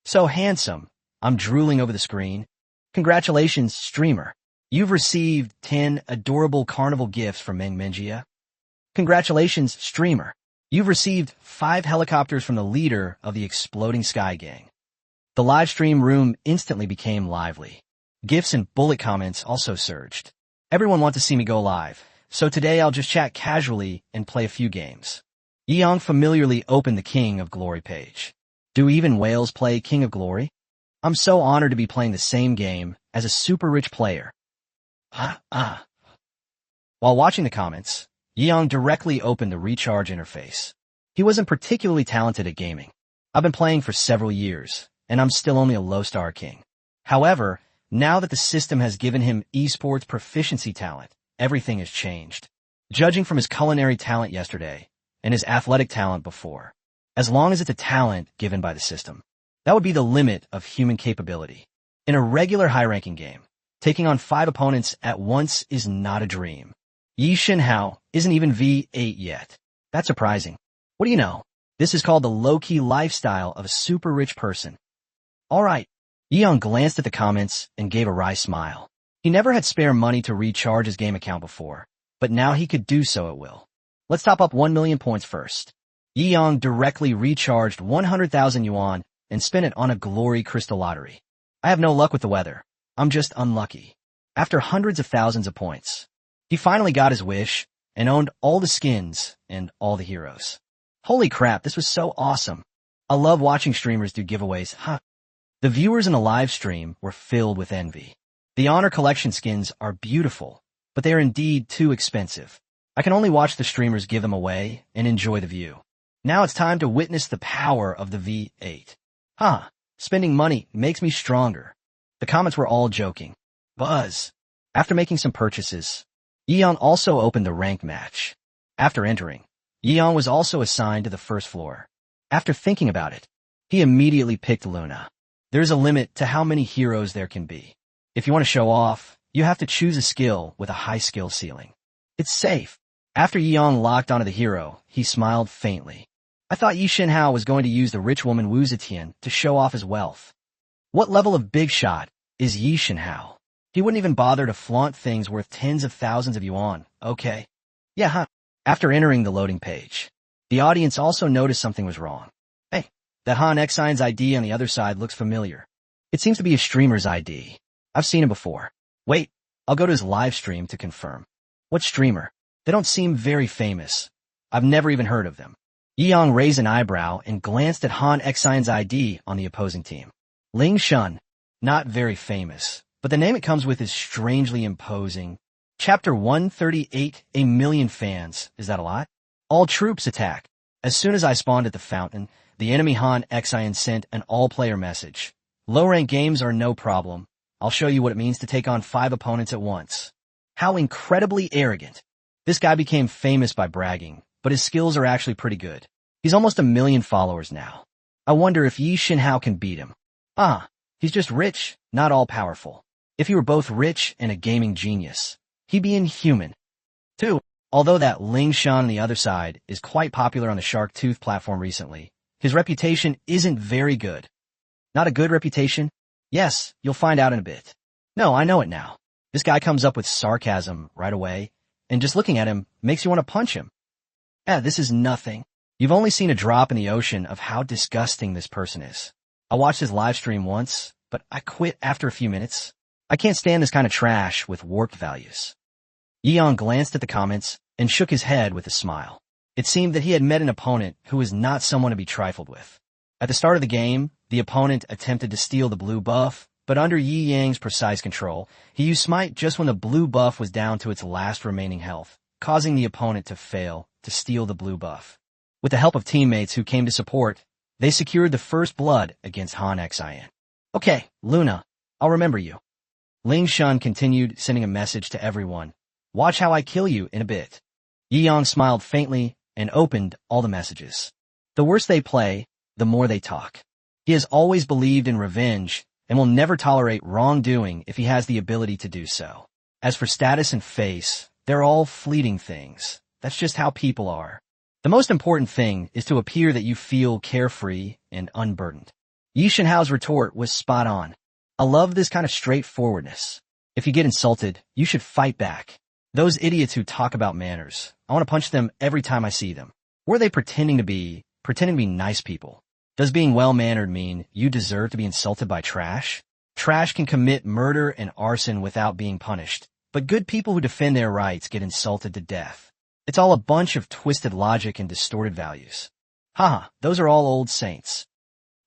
So handsome. I'm drooling over the screen. Congratulations, streamer. You've received 10 adorable carnival gifts from Manga. Congratulations, streamer. You've received 5 helicopters from the leader of the Exploding Sky Gang. The live stream room instantly became lively. Gifts and bullet comments also surged. Everyone wants to see me go live, so today I'll just chat casually and play a few games. Yi Yang familiarly opened the King of Glory page. Do even whales play King of Glory? I'm so honored to be playing the same game as a super rich player. While watching the comments, Yeong directly opened the recharge interface. He wasn't particularly talented at gaming. I've been playing for several years, and I'm still only a low-star king. However, now that the system has given him esports proficiency talent, everything has changed. Judging from his culinary talent yesterday and his athletic talent before, as long as it's a talent given by the system, that would be the limit of human capability. In a regular high-ranking game, taking on 5 opponents at once is not a dream. Yi Shinhao isn't even V8 yet. That's surprising. What do you know? This is called the low-key lifestyle of a super rich person. Alright. Yeong glanced at the comments and gave a wry smile. He never had spare money to recharge his game account before, but now he could do so at will. Let's top up 1 million points first. Yeong directly recharged 100,000 yuan and spent it on a glory crystal lottery. I have no luck with the weather. I'm just unlucky. After hundreds of thousands of points, he finally got his wish and owned all the skins and all the heroes. Holy crap, this was so awesome. I love watching streamers do giveaways, The viewers in the live stream were filled with envy. The Honor Collection skins are beautiful, but they are indeed too expensive. I can only watch the streamers give them away and enjoy the view. Now it's time to witness the power of the V8. Spending money makes me stronger. The comments were all joking. Buzz. After making some purchases, Yeong also opened the rank match. After entering, Yeong was also assigned to the first floor. After thinking about it, he immediately picked Luna. There's a limit to how many heroes there can be. If you want to show off, you have to choose a skill with a high skill ceiling. It's safe. After Yeong locked onto the hero, he smiled faintly. I thought Yi Shinhao was going to use the rich woman Wu Zetian to show off his wealth. What level of big shot is Yi Shinhao? He wouldn't even bother to flaunt things worth tens of thousands of yuan, okay? After entering the loading page, the audience also noticed something was wrong. Hey, that Han Xian's ID on the other side looks familiar. It seems to be a streamer's ID. I've seen him before. Wait, I'll go to his live stream to confirm. What streamer? They don't seem very famous. I've never even heard of them. Yeong raised an eyebrow and glanced at Han Xian's ID on the opposing team. Ling Shun, not very famous, but the name it comes with is strangely imposing. Chapter 138, a million fans. Is that a lot? All troops attack. As soon as I spawned at the fountain, the enemy Han Xian sent an all-player message. Low-rank games are no problem. I'll show you what it means to take on 5 opponents at once. How incredibly arrogant. This guy became famous by bragging, but his skills are actually pretty good. He's almost 1 million followers now. I wonder if Yi Shinhao can beat him. He's just rich, not all-powerful. If he were both rich and a gaming genius, he'd be inhuman. 2. Although that Ling Shan on the other side is quite popular on the Shark Tooth platform recently, his reputation isn't very good. Not a good reputation? Yes, you'll find out in a bit. No, I know it now. This guy comes up with sarcasm right away, and just looking at him makes you want to punch him. This is nothing. You've only seen a drop in the ocean of how disgusting this person is. I watched his live stream once, but I quit after a few minutes. I can't stand this kind of trash with warped values. Yeong glanced at the comments and shook his head with a smile. It seemed that he had met an opponent who was not someone to be trifled with. At the start of the game, the opponent attempted to steal the blue buff, but under Yi Yang's precise control, he used Smite just when the blue buff was down to its last remaining health, causing the opponent to fail to steal the blue buff. With the help of teammates who came to support, they secured the first blood against Han Xian. Okay, Luna, I'll remember you. Ling Shun continued sending a message to everyone. Watch how I kill you in a bit. Yeong smiled faintly and opened all the messages. The worse they play, the more they talk. He has always believed in revenge and will never tolerate wrongdoing if he has the ability to do so. As for status and face, they're all fleeting things. That's just how people are. The most important thing is to appear that you feel carefree and unburdened. Yi Shinhao's retort was spot on. I love this kind of straightforwardness. If you get insulted, you should fight back. Those idiots who talk about manners, I want to punch them every time I see them. Were they pretending to be nice people? Does being well-mannered mean you deserve to be insulted by trash? Trash can commit murder and arson without being punished, but good people who defend their rights get insulted to death. It's all a bunch of twisted logic and distorted values. Those are all old saints.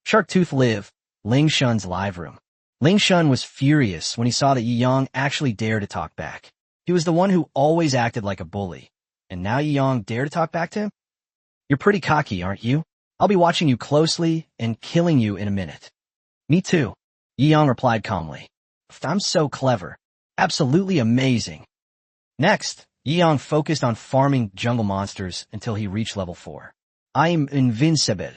Shark Tooth live. Ling Shun's live room. Ling Shun was furious when he saw that Yi Yang actually dared to talk back. He was the one who always acted like a bully, and now Yi Yang dared to talk back to him? You're pretty cocky, aren't you? I'll be watching you closely and killing you in a minute. Me too, Yi Yang replied calmly. I'm so clever. Absolutely amazing. Next, Yi Yang focused on farming jungle monsters until he reached level 4. I am invincible.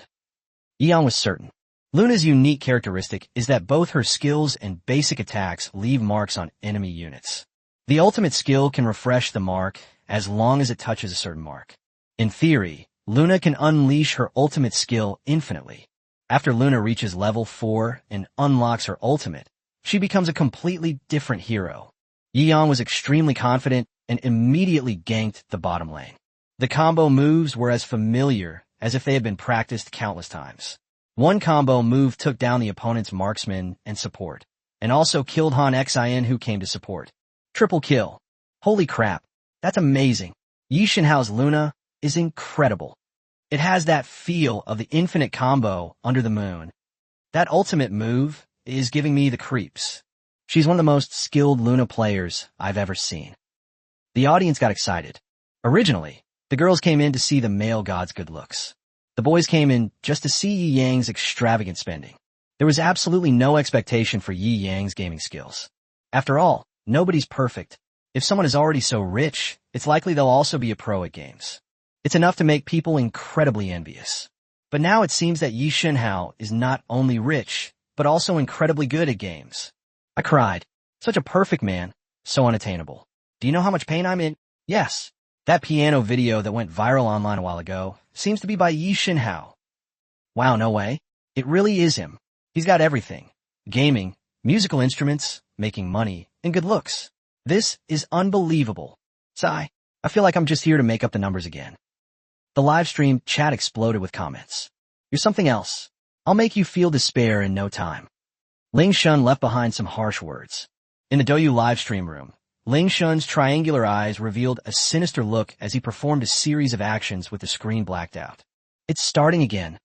Yi Yang was certain. Luna's unique characteristic is that both her skills and basic attacks leave marks on enemy units. The ultimate skill can refresh the mark as long as it touches a certain mark. In theory, Luna can unleash her ultimate skill infinitely. After Luna reaches level 4 and unlocks her ultimate, she becomes a completely different hero. Yi Yang was extremely confident and immediately ganked the bottom lane. The combo moves were as familiar as if they had been practiced countless times. One combo move took down the opponent's marksman and support, and also killed Han Xin who came to support. Triple kill. Holy crap, that's amazing. Yi Shinhao's Luna is incredible. It has that feel of the infinite combo under the moon. That ultimate move is giving me the creeps. She's one of the most skilled Luna players I've ever seen. The audience got excited. Originally, the girls came in to see the male god's good looks. The boys came in just to see Yi Yang's extravagant spending. There was absolutely no expectation for Yi Yang's gaming skills. After all, nobody's perfect. If someone is already so rich, it's likely they'll also be a pro at games. It's enough to make people incredibly envious. But now it seems that Yi Shinhao is not only rich, but also incredibly good at games. I cried. Such a perfect man, so unattainable. Do you know how much pain I'm in? Yes. That piano video that went viral online a while ago seems to be by Yi Shinhao. Wow, no way. It really is him. He's got everything. Gaming, musical instruments, making money, and good looks. This is unbelievable. Sigh. I feel like I'm just here to make up the numbers again. The live stream chat exploded with comments. You're something else. I'll make you feel despair in no time. Ling Shun left behind some harsh words. In the Douyu live stream room, Ling Shun's triangular eyes revealed a sinister look as he performed a series of actions with the screen blacked out. It's starting again.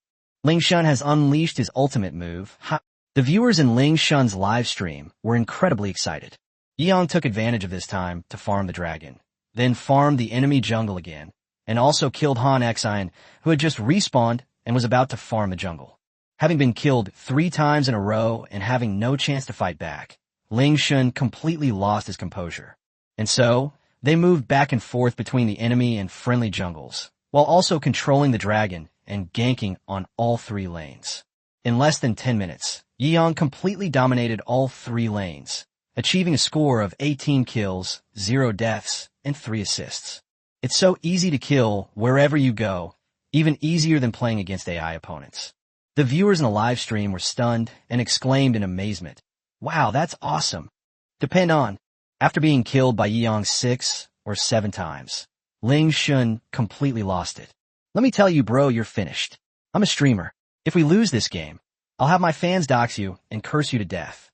Ling Shun has unleashed his ultimate move. Ha! The viewers in Ling Shun's live stream were incredibly excited. Yi Yang took advantage of this time to farm the dragon, then farmed the enemy jungle again, and also killed Han Xin, who had just respawned and was about to farm the jungle. Having been killed 3 times in a row and having no chance to fight back, Ling Shun completely lost his composure. And so, they moved back and forth between the enemy and friendly jungles, while also controlling the dragon and ganking on all 3 lanes. In less than 10 minutes, Yi Yang completely dominated all 3 lanes, achieving a score of 18 kills, 0 deaths, and 3 assists. It's so easy to kill wherever you go, even easier than playing against AI opponents. The viewers in the live stream were stunned and exclaimed in amazement, "Wow, that's awesome." Depend on. After being killed by Yi Yang 6 or 7 times, Ling Shun completely lost it. Let me tell you, bro, you're finished. I'm a streamer. If we lose this game, I'll have my fans dox you and curse you to death.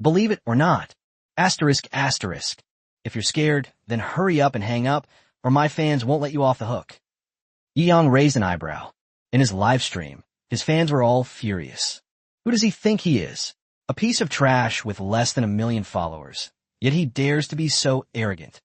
Believe it or not. Asterisk, asterisk. If you're scared, then hurry up and hang up, or my fans won't let you off the hook. Yi Yang raised an eyebrow. In his live stream, his fans were all furious. Who does he think he is? A piece of trash with less than 1 million followers. Yet he dares to be so arrogant.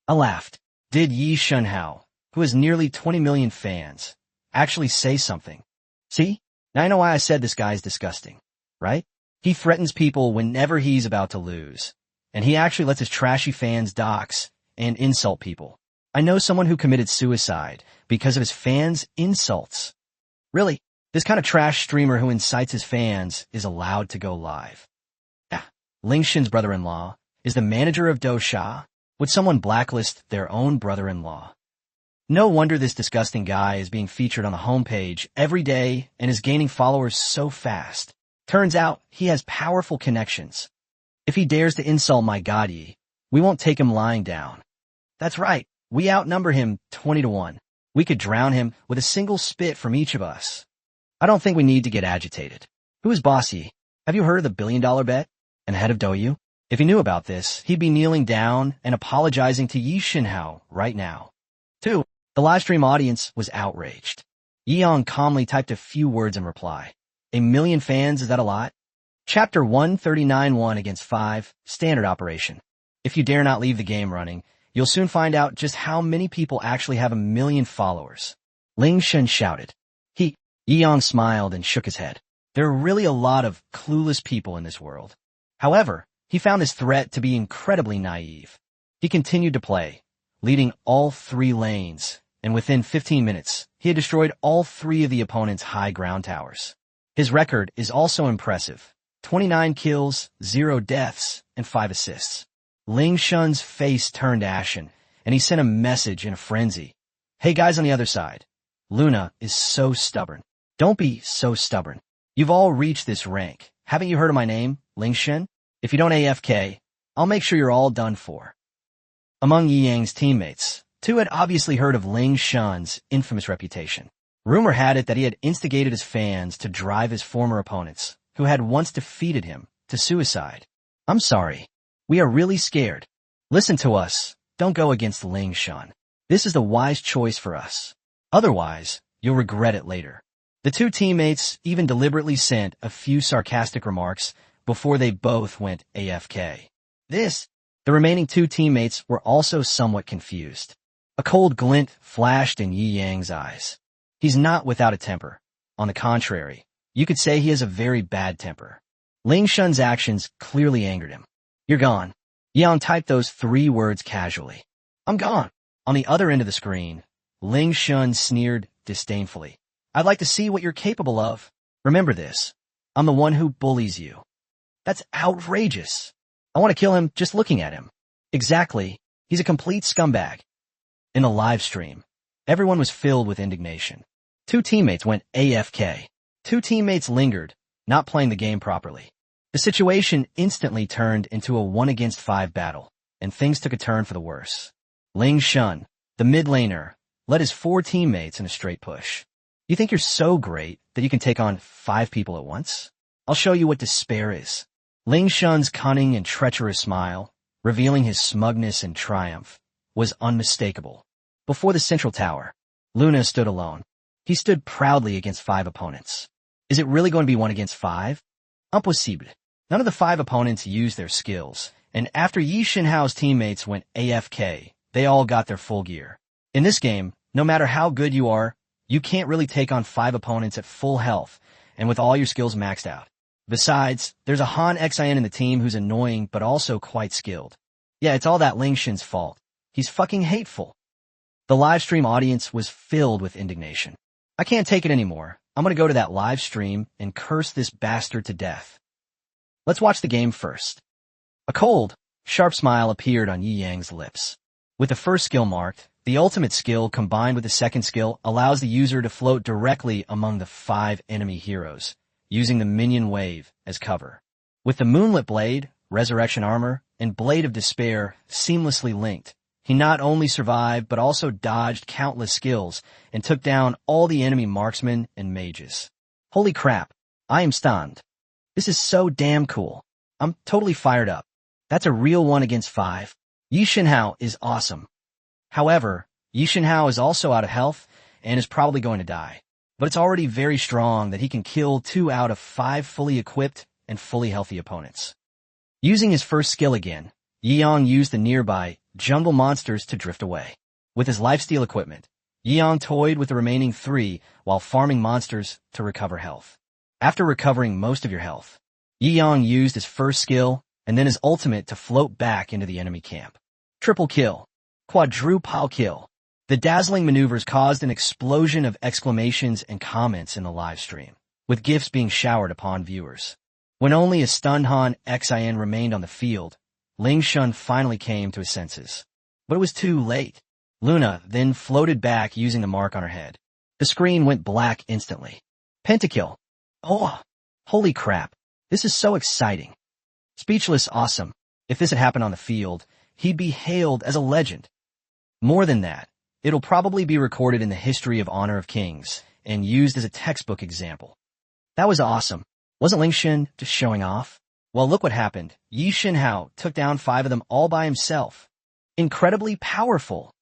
I laughed. Did Yi Shinhao, who has nearly 20 million fans, actually say something? See? Now I know why I said this guy's disgusting, right? He threatens people whenever he's about to lose. And he actually lets his trashy fans dox and insult people. I know someone who committed suicide because of his fans' insults. Really? This kind of trash streamer who incites his fans is allowed to go live. Yeah. Ling Shun's brother-in-law is the manager of Dosha. Would someone blacklist their own brother-in-law? No wonder this disgusting guy is being featured on the homepage every day and is gaining followers so fast. Turns out he has powerful connections. If he dares to insult my Gadi, we won't take him lying down. That's right. We outnumber him 20-1. We could drown him with a single spit from each of us. I don't think we need to get agitated. Who is Bossy? Have you heard of the $1 billion bet? And head of Douyu? If he knew about this, he'd be kneeling down and apologizing to Yi Shinhao right now. 2. The livestream audience was outraged. Yi Yang calmly typed a few words in reply. 1 million fans, is that a lot? Chapter 139 1 against 5, Standard Operation. If you dare not leave the game running, you'll soon find out just how many people actually have 1,000,000 followers. Ling Shen shouted. Yi Yang smiled and shook his head. There are really a lot of clueless people in this world. However, he found this threat to be incredibly naive. He continued to play, leading all 3 lanes, and within 15 minutes, he had destroyed all 3 of the opponent's high ground towers. His record is also impressive. 29 kills, 0 deaths, and 5 assists. Ling Shun's face turned ashen, and he sent a message in a frenzy. Hey guys on the other side. Luna is so stubborn. Don't be so stubborn. You've all reached this rank. Haven't you heard of my name, Ling Shen? If you don't AFK, I'll make sure you're all done for. Among Yi Yang's teammates, 2 had obviously heard of Ling Shun's infamous reputation. Rumor had it that he had instigated his fans to drive his former opponents, who had once defeated him, to suicide. I'm sorry. We are really scared. Listen to us. Don't go against Ling Shun. This is the wise choice for us. Otherwise, you'll regret it later. The 2 teammates even deliberately sent a few sarcastic remarks before they both went AFK. The remaining 2 teammates were also somewhat confused. A cold glint flashed in Yi Yang's eyes. He's not without a temper. On the contrary, you could say he has a very bad temper. Ling Shun's actions clearly angered him. You're gone. Yang typed those 3 words casually. I'm gone. On the other end of the screen, Ling Shun sneered disdainfully. I'd like to see what you're capable of. Remember this. I'm the one who bullies you. That's outrageous. I want to kill him just looking at him. Exactly. He's a complete scumbag. In the live stream, everyone was filled with indignation. 2 teammates went AFK. 2 teammates lingered, not playing the game properly. The situation instantly turned into a 1 against 5 battle, and things took a turn for the worse. Ling Shun, the mid laner, led his 4 teammates in a straight push. You think you're so great that you can take on 5 people at once? I'll show you what despair is. Ling Shun's cunning and treacherous smile, revealing his smugness and triumph, was unmistakable. Before the central tower, Luna stood alone. He stood proudly against 5 opponents. Is it really going to be 1 against 5? Impossible. None of the 5 opponents used their skills, and after Yi Xinhao's teammates went AFK, they all got their full gear. In this game, no matter how good you are, you can't really take on 5 opponents at full health and with all your skills maxed out. Besides, there's a Han Xin in the team who's annoying but also quite skilled. Yeah, it's all that Ling Shin's fault. He's fucking hateful. The livestream audience was filled with indignation. I can't take it anymore. I'm gonna go to that live stream and curse this bastard to death. Let's watch the game first. A cold, sharp smile appeared on Yi Yang's lips. With the first skill marked, the ultimate skill combined with the second skill allows the user to float directly among the 5 enemy heroes, using the minion wave as cover. With the Moonlit Blade, Resurrection Armor, and Blade of Despair seamlessly linked, he not only survived but also dodged countless skills and took down all the enemy marksmen and mages. Holy crap, I am stunned. This is so damn cool. I'm totally fired up. That's a real 1 against 5. Yi Xinhao is awesome. However, Yi Xinhao is also out of health and is probably going to die. But it's already very strong that he can kill 2 out of 5 fully equipped and fully healthy opponents. Using his first skill again, Yi Yang used the nearby jungle monsters to drift away. With his lifesteal equipment, Yi Yang toyed with the remaining 3 while farming monsters to recover health. After recovering most of your health, Yi Yang used his first skill and then his ultimate to float back into the enemy camp. Triple kill. Quadruple kill. The dazzling maneuvers caused an explosion of exclamations and comments in the live stream, with gifts being showered upon viewers. When only a stunned Han Xin remained on the field, Ling Shun finally came to his senses. But it was too late. Luna then floated back using the mark on her head. The screen went black instantly. Pentakill. Oh, holy crap. This is so exciting. Speechless awesome. If this had happened on the field, he'd be hailed as a legend. More than that, it'll probably be recorded in the history of Honor of Kings and used as a textbook example. That was awesome. Wasn't Ling Shin just showing off? Well, look what happened. Yi Xinhao took down 5 of them all by himself. Incredibly powerful.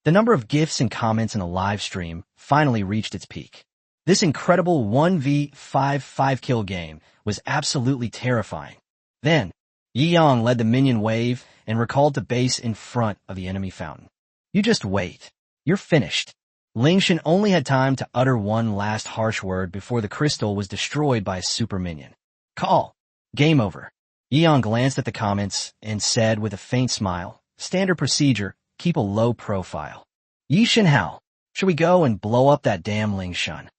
The number of gifs and comments in the live stream finally reached its peak. This incredible 1v5 5-kill game was absolutely terrifying. Then, Yi Yang led the minion wave and recalled to base in front of the enemy fountain. You just wait. You're finished. Ling Shan only had time to utter one last harsh word before the crystal was destroyed by a super minion. Call. Game over. Yi Yang glanced at the comments and said with a faint smile, standard procedure, keep a low profile. Yi Shan Hao, should we go and blow up that damn Ling Shan?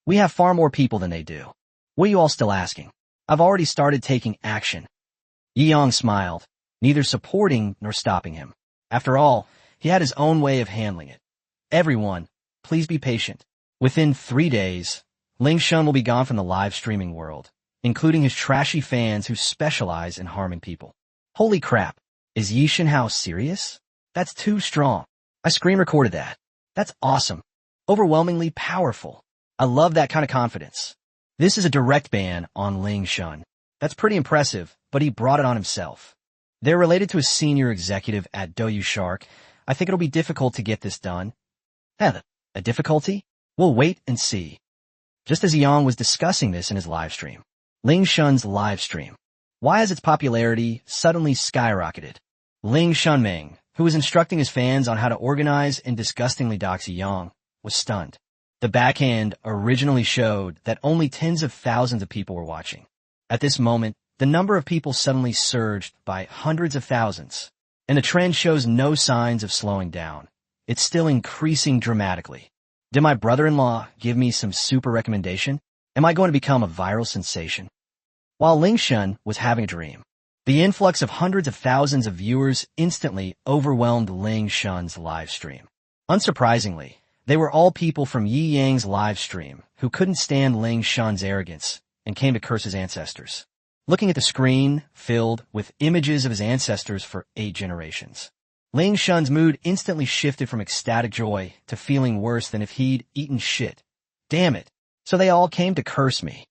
We have far more people than they do. What are you all still asking? I've already started taking action. Yi Yang smiled, neither supporting nor stopping him. After all, he had his own way of handling it. Everyone, please be patient. Within 3 days, Ling Shan will be gone from the live streaming world, including his trashy fans who specialize in harming people. Holy crap, is Yi Shan Hao serious? That's too strong. I screen recorded that. That's awesome. Overwhelmingly powerful. I love that kind of confidence. This is a direct ban on Ling Shan. That's pretty impressive, but he brought it on himself. They're related to a senior executive at Douyu Shark. I think it'll be difficult to get this done. A difficulty? We'll wait and see. Just as Yang was discussing this in his live stream. Ling Shan's live stream. Why has its popularity suddenly skyrocketed? Ling Shanming, who was instructing his fans on how to organize and disgustingly dox Yang, was stunned. The backhand originally showed that only tens of thousands of people were watching. At this moment, the number of people suddenly surged by hundreds of thousands, and the trend shows no signs of slowing down. It's still increasing dramatically. Did my brother-in-law give me some super recommendation? Am I going to become a viral sensation? While Ling Shan was having a dream, the influx of hundreds of thousands of viewers instantly overwhelmed Ling Shan's live stream. Unsurprisingly, they were all people from Yi Yang's live stream who couldn't stand Ling Shan's arrogance and came to curse his ancestors. Looking at the screen filled with images of his ancestors for 8 generations, Ling Shan's mood instantly shifted from ecstatic joy to feeling worse than if he'd eaten shit. Damn it. So they all came to curse me.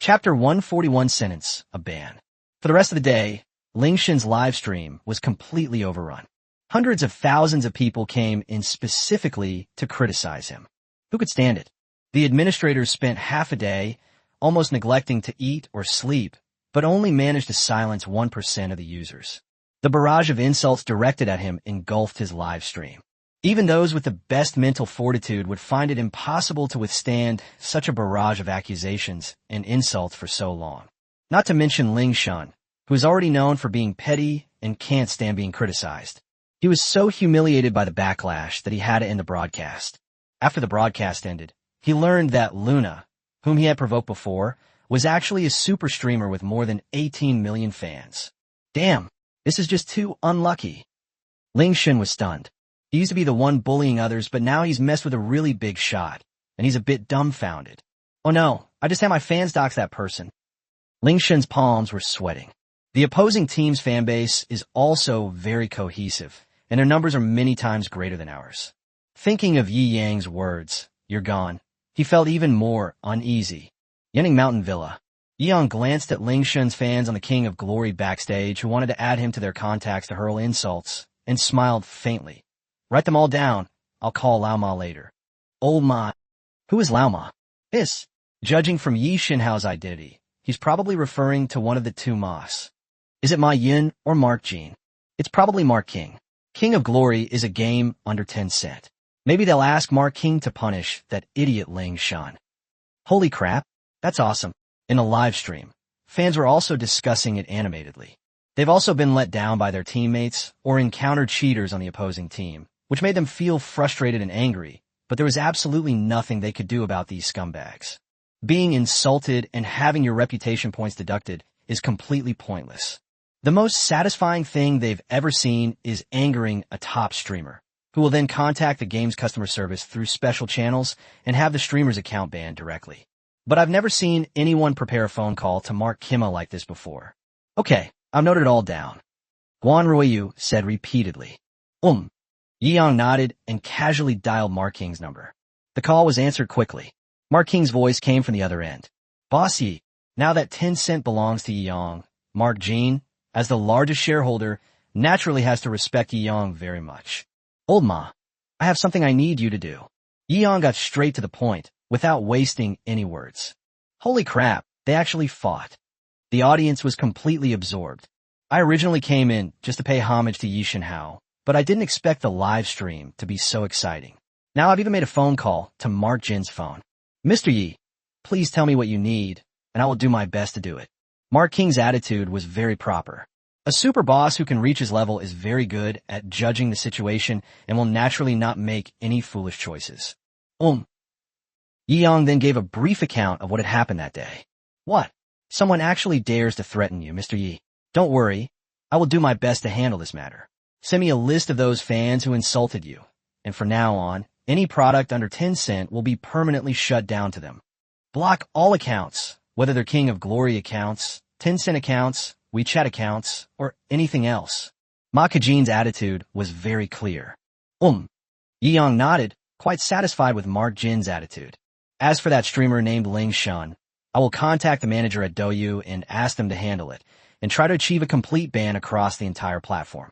Chapter 141 Sentence, a ban. For the rest of the day, Ling Shan's live stream was completely overrun. Hundreds of thousands of people came in specifically to criticize him. Who could stand it? The administrators spent half a day almost neglecting to eat or sleep, but only managed to silence 1% of the users. The barrage of insults directed at him engulfed his live stream. Even those with the best mental fortitude would find it impossible to withstand such a barrage of accusations and insults for so long. Not to mention Ling Shan, who is already known for being petty and can't stand being criticized. He was so humiliated by the backlash that he had to end the broadcast. After the broadcast ended, he learned that Luna, whom he had provoked before, was actually a super streamer with more than 18 million fans. Damn, this is just too unlucky. Ling Shan was stunned. He used to be the one bullying others, but now he's messed with a really big shot, and he's a bit dumbfounded. Oh no, I just had my fans dox that person. Ling Shan's palms were sweating. The opposing team's fanbase is also very cohesive, and their numbers are many times greater than ours. Thinking of Yi Yang's words, "You're gone," he felt even more uneasy. Yanning Mountain Villa. Yi Yang glanced at Ling Shan's fans on the King of Glory backstage who wanted to add him to their contacts to hurl insults, and smiled faintly. Write them all down. I'll call Lao Ma later. Old Ma. Who is Lao Ma? This. Judging from Yi Shan Hao's identity, he's probably referring to one of the 2 Mas. Is it Ma Yin or Mark Jean? It's probably Mark King. King of Glory is a game under 10 cent. Maybe they'll ask Mark King to punish that idiot Ling Shan. Holy crap, that's awesome. In a live stream, fans were also discussing it animatedly. They've also been let down by their teammates or encountered cheaters on the opposing team, which made them feel frustrated and angry, but there was absolutely nothing they could do about these scumbags. Being insulted and having your reputation points deducted is completely pointless. The most satisfying thing they've ever seen is angering a top streamer, who will then contact the game's customer service through special channels and have the streamer's account banned directly. But I've never seen anyone prepare a phone call to Mark Kimma like this before. Okay, I've noted it all down. Guan Ruiyu said repeatedly. Yi Yang nodded and casually dialed Mark King's number. The call was answered quickly. Mark King's voice came from the other end. Boss Yi, now that 10 cent belongs to Yi Yang, Mark Jean, as the largest shareholder, naturally has to respect Yi Yang very much. Old Ma, I have something I need you to do. Yi Yang got straight to the point, without wasting any words. Holy crap, they actually fought. The audience was completely absorbed. I originally came in just to pay homage to Yi Shinhao, but I didn't expect the live stream to be so exciting. Now I've even made a phone call to Mark Jin's phone. Mr. Yi, please tell me what you need, and I will do my best to do it. Mark King's attitude was very proper. A super boss who can reach his level is very good at judging the situation and will naturally not make any foolish choices. Yi Yang then gave a brief account of what had happened that day. What? Someone actually dares to threaten you, Mr. Yi. Don't worry, I will do my best to handle this matter. Send me a list of those fans who insulted you, and from now on, any product under 10 cent will be permanently shut down to them. Block all accounts, whether they're King of Glory accounts, 10 cent accounts, WeChat accounts, or anything else. Ma Kejin's attitude was very clear. Yi Yang nodded, quite satisfied with Mark Jin's attitude. As for that streamer named Ling Shun, I will contact the manager at Douyu and ask them to handle it, and try to achieve a complete ban across the entire platform.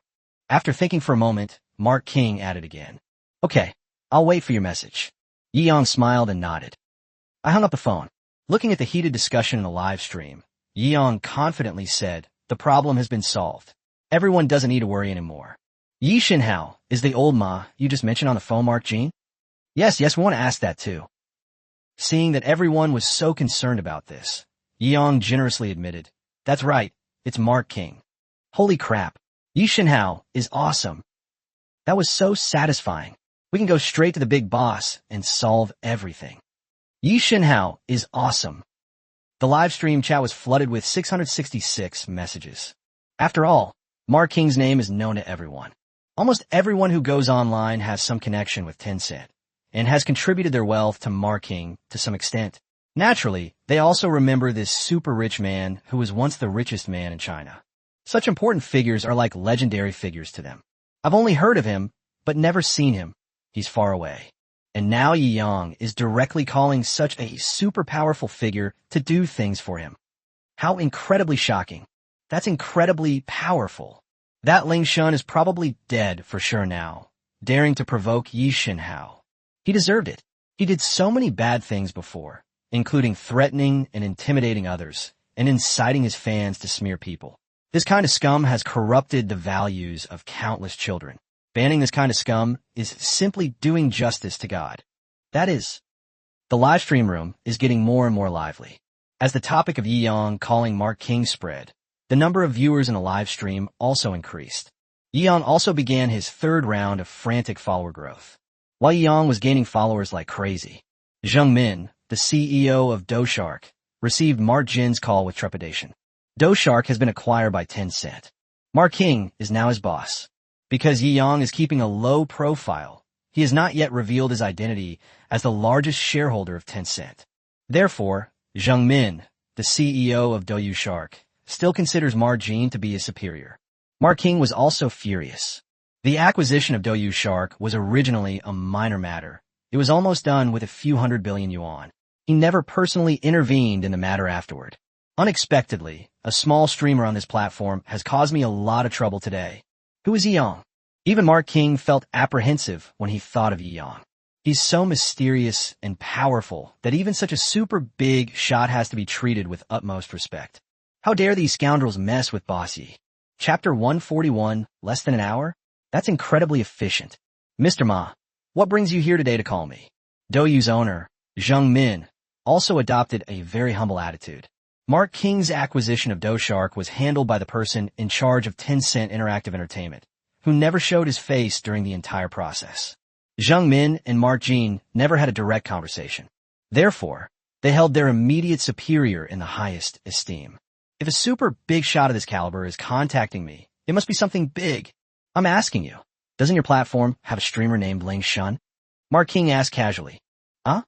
After thinking for a moment, Mark King added again. Okay, I'll wait for your message. Yi Yang smiled and nodded. I hung up the phone. Looking at the heated discussion in the live stream, Yi Yang confidently said, the problem has been solved. Everyone doesn't need to worry anymore. Yi Shinhao is the old ma you just mentioned on the phone, Mark Jin? Yes, we want to ask that too. Seeing that everyone was so concerned about this, Yi Yang generously admitted, that's right, it's Mark King. Holy crap, Yi Shinhao is awesome. That was so satisfying. We can go straight to the big boss and solve everything. Yi Shinhao is awesome. The live stream chat was flooded with 666 messages. After all, Mark King's name is known to everyone. Almost everyone who goes online has some connection with Tencent and has contributed their wealth to Mark King to some extent. Naturally, they also remember this super rich man who was once the richest man in China. Such important figures are like legendary figures to them. I've only heard of him, but never seen him. He's far away. And now Yi Yang is directly calling such a super powerful figure to do things for him. How incredibly shocking. That's incredibly powerful. That Ling Shun is probably dead for sure now, daring to provoke Yi Shinhao. He deserved it. He did so many bad things before, including threatening and intimidating others, and inciting his fans to smear people. This kind of scum has corrupted the values of countless children. Banning this kind of scum is simply doing justice to God. That is. The live stream room is getting more and more lively. As the topic of Yi Yang calling Mark King spread, the number of viewers in the live stream also increased. Yi Yang also began his third round of frantic follower growth. While Yi Yang was gaining followers like crazy, Zheng Min, the CEO of DouShark, received Mark Jin's call with trepidation. DouShark has been acquired by Tencent. Mark King is now his boss. Because Yi Yang is keeping a low profile, he has not yet revealed his identity as the largest shareholder of Tencent. Therefore, Zheng Min, the CEO of DouShark, still considers Mark Jin to be his superior. Mark King was also furious. The acquisition of DouShark was originally a minor matter. It was almost done with a few $100 billion yuan. He never personally intervened in the matter afterward. Unexpectedly, a small streamer on this platform has caused me a lot of trouble today. Who is Yi Yang? Even Mark King felt apprehensive when he thought of Yi Yang. He's so mysterious and powerful that even such a super big shot has to be treated with utmost respect. How dare these scoundrels mess with Boss Yi? Chapter 141, less than an hour? That's incredibly efficient. Mr. Ma, what brings you here today to call me? Douyu's owner, Zheng Min, also adopted a very humble attitude. Mark King's acquisition of DouShark was handled by the person in charge of Tencent Interactive Entertainment, who never showed his face during the entire process. Zheng Min and Mark Jin never had a direct conversation. Therefore, they held their immediate superior in the highest esteem. If a super big shot of this caliber is contacting me, it must be something big. I'm asking you, doesn't your platform have a streamer named Ling Shun? Mark King asked casually. Huh?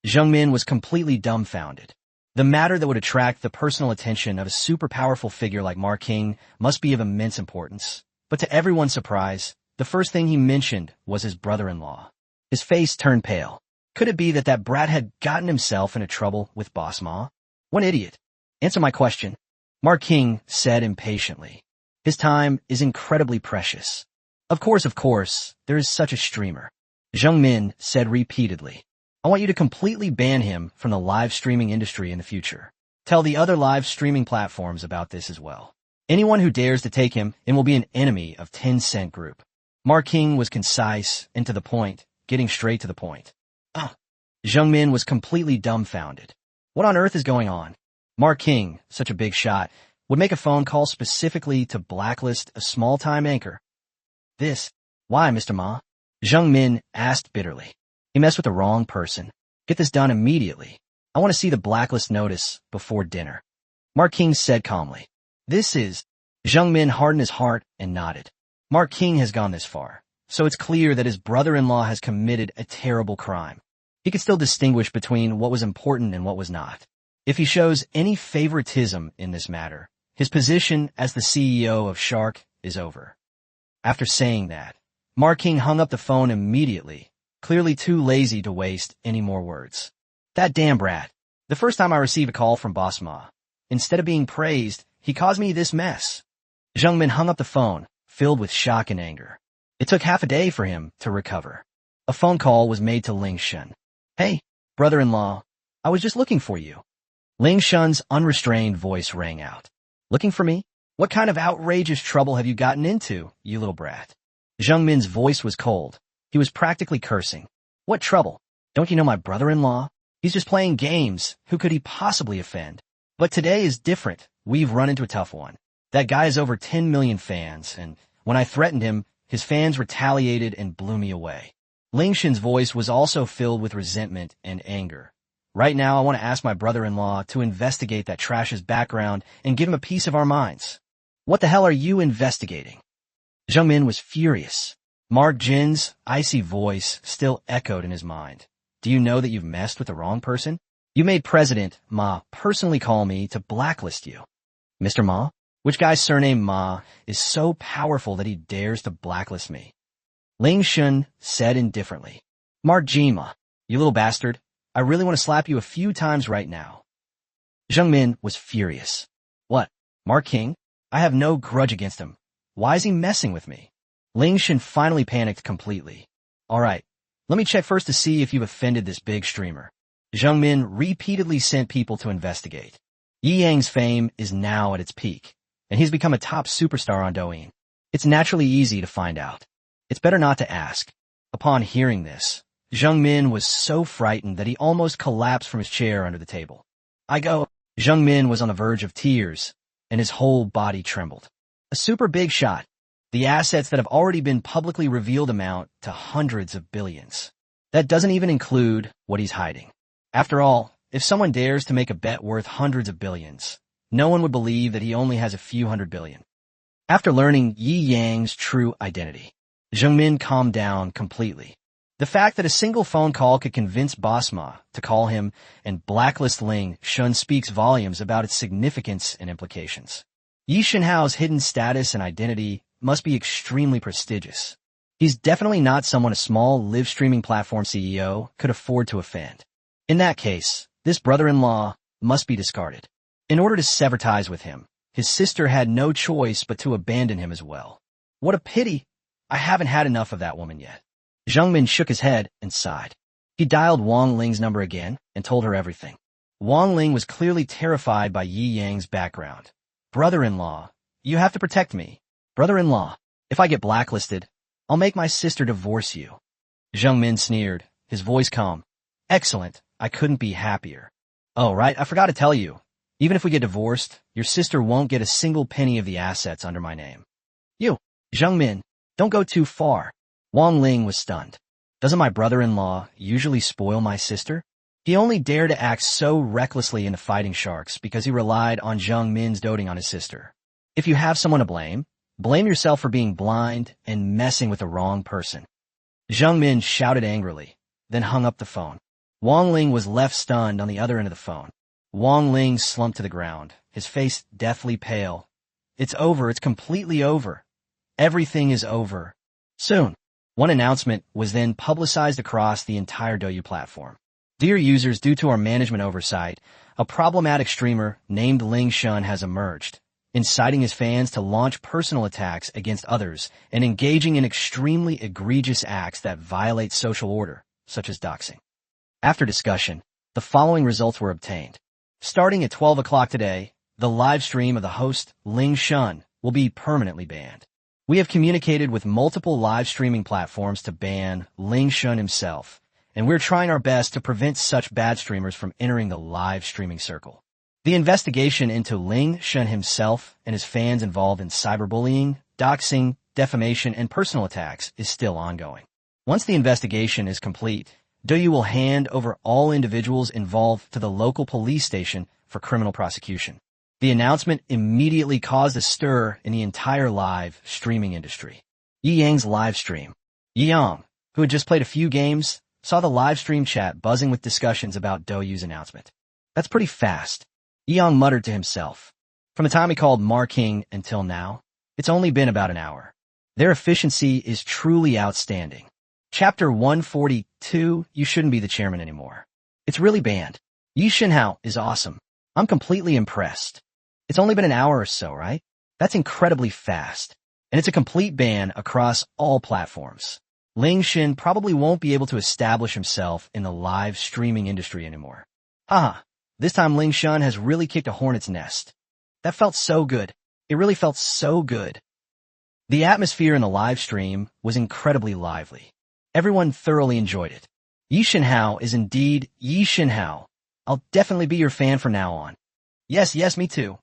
Zheng Min was completely dumbfounded. The matter that would attract the personal attention of a super powerful figure like Mark King must be of immense importance. But to everyone's surprise, the first thing he mentioned was his brother-in-law. His face turned pale. Could it be that that brat had gotten himself into trouble with Boss Ma? What an idiot. Answer my question. Mark King said impatiently. His time is incredibly precious. Of course, there is such a streamer. Zheng Min said repeatedly. I want you to completely ban him from the live streaming industry in the future. Tell the other live streaming platforms about this as well. Anyone who dares to take him in will be an enemy of 10 Cent Group. Mark King was concise and to the point, getting straight to the point. Jung Min was completely dumbfounded. What on earth is going on? Mark King, such a big shot, would make a phone call specifically to blacklist a small-time anchor. Why, Mr. Ma? Jung Min asked bitterly. He messed with the wrong person. Get this done immediately. I want to see the blacklist notice before dinner. Mark King said calmly. Jung Min hardened his heart and nodded. Mark King has gone this far, so it's clear that his brother-in-law has committed a terrible crime. He could still distinguish between what was important and what was not. If he shows any favoritism in this matter, his position as the CEO of Shark is over. After saying that, Mark King hung up the phone immediately, clearly too lazy to waste any more words. That damn brat. The first time I received a call from Boss Ma, instead of being praised, he caused me this mess. Jung Min hung up the phone, filled with shock and anger. It took half a day for him to recover. A phone call was made to Ling Shun. Hey, brother-in-law, I was just looking for you. Ling Shun's unrestrained voice rang out. Looking for me? What kind of outrageous trouble have you gotten into, you little brat? Jung Min's voice was cold. He was practically cursing. What trouble? Don't you know my brother-in-law? He's just playing games. Who could he possibly offend? But today is different. We've run into a tough one. That guy has over 10 million fans, and when I threatened him, his fans retaliated and blew me away. Ling Shun's voice was also filled with resentment and anger. Right now, I want to ask my brother-in-law to investigate that trash's background and give him a piece of our minds. What the hell are you investigating? Jung Min was furious. Mark Jin's icy voice still echoed in his mind. Do you know that you've messed with the wrong person? You made President Ma personally call me to blacklist you. Mr. Ma? Which guy's surname Ma is so powerful that he dares to blacklist me? Ling Shun said indifferently. Mark Jima, you little bastard. I really want to slap you a few times right now. Jung Min was furious. What? Mark King? I have no grudge against him. Why is he messing with me? Ling Shun finally panicked completely. All right, let me check first to see if you've offended this big streamer. Jung Min repeatedly sent people to investigate. Yi Yang's fame is now at its peak, and he's become a top superstar on Douyin. It's naturally easy to find out. It's better not to ask. Upon hearing this, Jung Min was so frightened that he almost collapsed from his chair under the table. Jung Min was on the verge of tears, and his whole body trembled. A super big shot. The assets that have already been publicly revealed amount to hundreds of billions. That doesn't even include what he's hiding. After all, if someone dares to make a bet worth hundreds of billions, no one would believe that he only has a few hundred billion. After learning Yi Yang's true identity, Jung Min calmed down completely. The fact that a single phone call could convince Boss Ma to call him and blacklist Ling Shun speaks volumes about its significance and implications. Yi Shenhao's hidden status and identity must be extremely prestigious. He's definitely not someone a small live-streaming platform CEO could afford to offend. In that case, this brother-in-law must be discarded. In order to sever ties with him, his sister had no choice but to abandon him as well. What a pity! I haven't had enough of that woman yet. Jung Min shook his head and sighed. He dialed Wang Ling's number again and told her everything. Wang Ling was clearly terrified by Yi Yang's background. Brother-in-law, you have to protect me. Brother-in-law, if I get blacklisted, I'll make my sister divorce you. Jung Min sneered, his voice calm. Excellent, I couldn't be happier. Oh, right, I forgot to tell you. Even if we get divorced, your sister won't get a single penny of the assets under my name. You, Jung Min, don't go too far. Wang Ling was stunned. Doesn't my brother-in-law usually spoil my sister? He only dared to act so recklessly in the Fighting Sharks because he relied on Jung Min's doting on his sister. If you have someone to blame, blame yourself for being blind and messing with the wrong person. Jung Min shouted angrily, then hung up the phone. Wang Ling was left stunned on the other end of the phone. Wang Ling slumped to the ground, his face deathly pale. It's over, it's completely over. Everything is over. Soon. One announcement was then publicized across the entire Douyin platform. Dear users, due to our management oversight, a problematic streamer named Ling Shun has emerged, inciting his fans to launch personal attacks against others and engaging in extremely egregious acts that violate social order, such as doxing. After discussion, the following results were obtained. Starting at 12 o'clock today, the live stream of the host, Ling Shun, will be permanently banned. We have communicated with multiple live streaming platforms to ban Ling Shun himself, and we're trying our best to prevent such bad streamers from entering the live streaming circle. The investigation into Ling Shun himself and his fans involved in cyberbullying, doxing, defamation, and personal attacks is still ongoing. Once the investigation is complete, Douyu will hand over all individuals involved to the local police station for criminal prosecution. The announcement immediately caused a stir in the entire live streaming industry. Yi Yang's live stream. Yi Yang, who had just played a few games, saw the live stream chat buzzing with discussions about Douyu's announcement. That's pretty fast. Yi Yang muttered to himself. From the time he called Marking until now, it's only been about an hour. Their efficiency is truly outstanding. Chapter 142, You Shouldn't Be the Chairman Anymore. It's really banned. Yi Shinhao is awesome. I'm completely impressed. It's only been an hour or so, right? That's incredibly fast. And it's a complete ban across all platforms. Ling Shin probably won't be able to establish himself in the live streaming industry anymore. Haha, this time Ling Shun has really kicked a hornet's nest. That felt so good. It really felt so good. The atmosphere in the live stream was incredibly lively. Everyone thoroughly enjoyed it. Yi Shinhao is indeed Yi Shinhao. I'll definitely be your fan from now on. Yes, me too.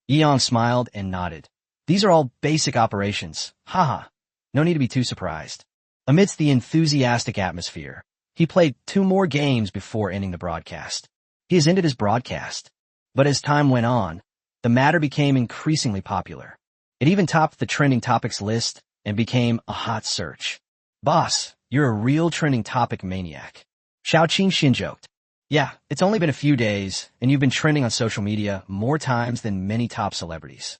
Yi Yang smiled and nodded. These are all basic operations. Haha. No need to be too surprised. Amidst the enthusiastic atmosphere, he played 2 more games before ending the broadcast. He has ended his broadcast. But as time went on, the matter became increasingly popular. It even topped the trending topics list and became a hot search. Boss, you're a real trending topic maniac. Xiao Qingxian joked. Yeah, it's only been a few days, and you've been trending on social media more times than many top celebrities.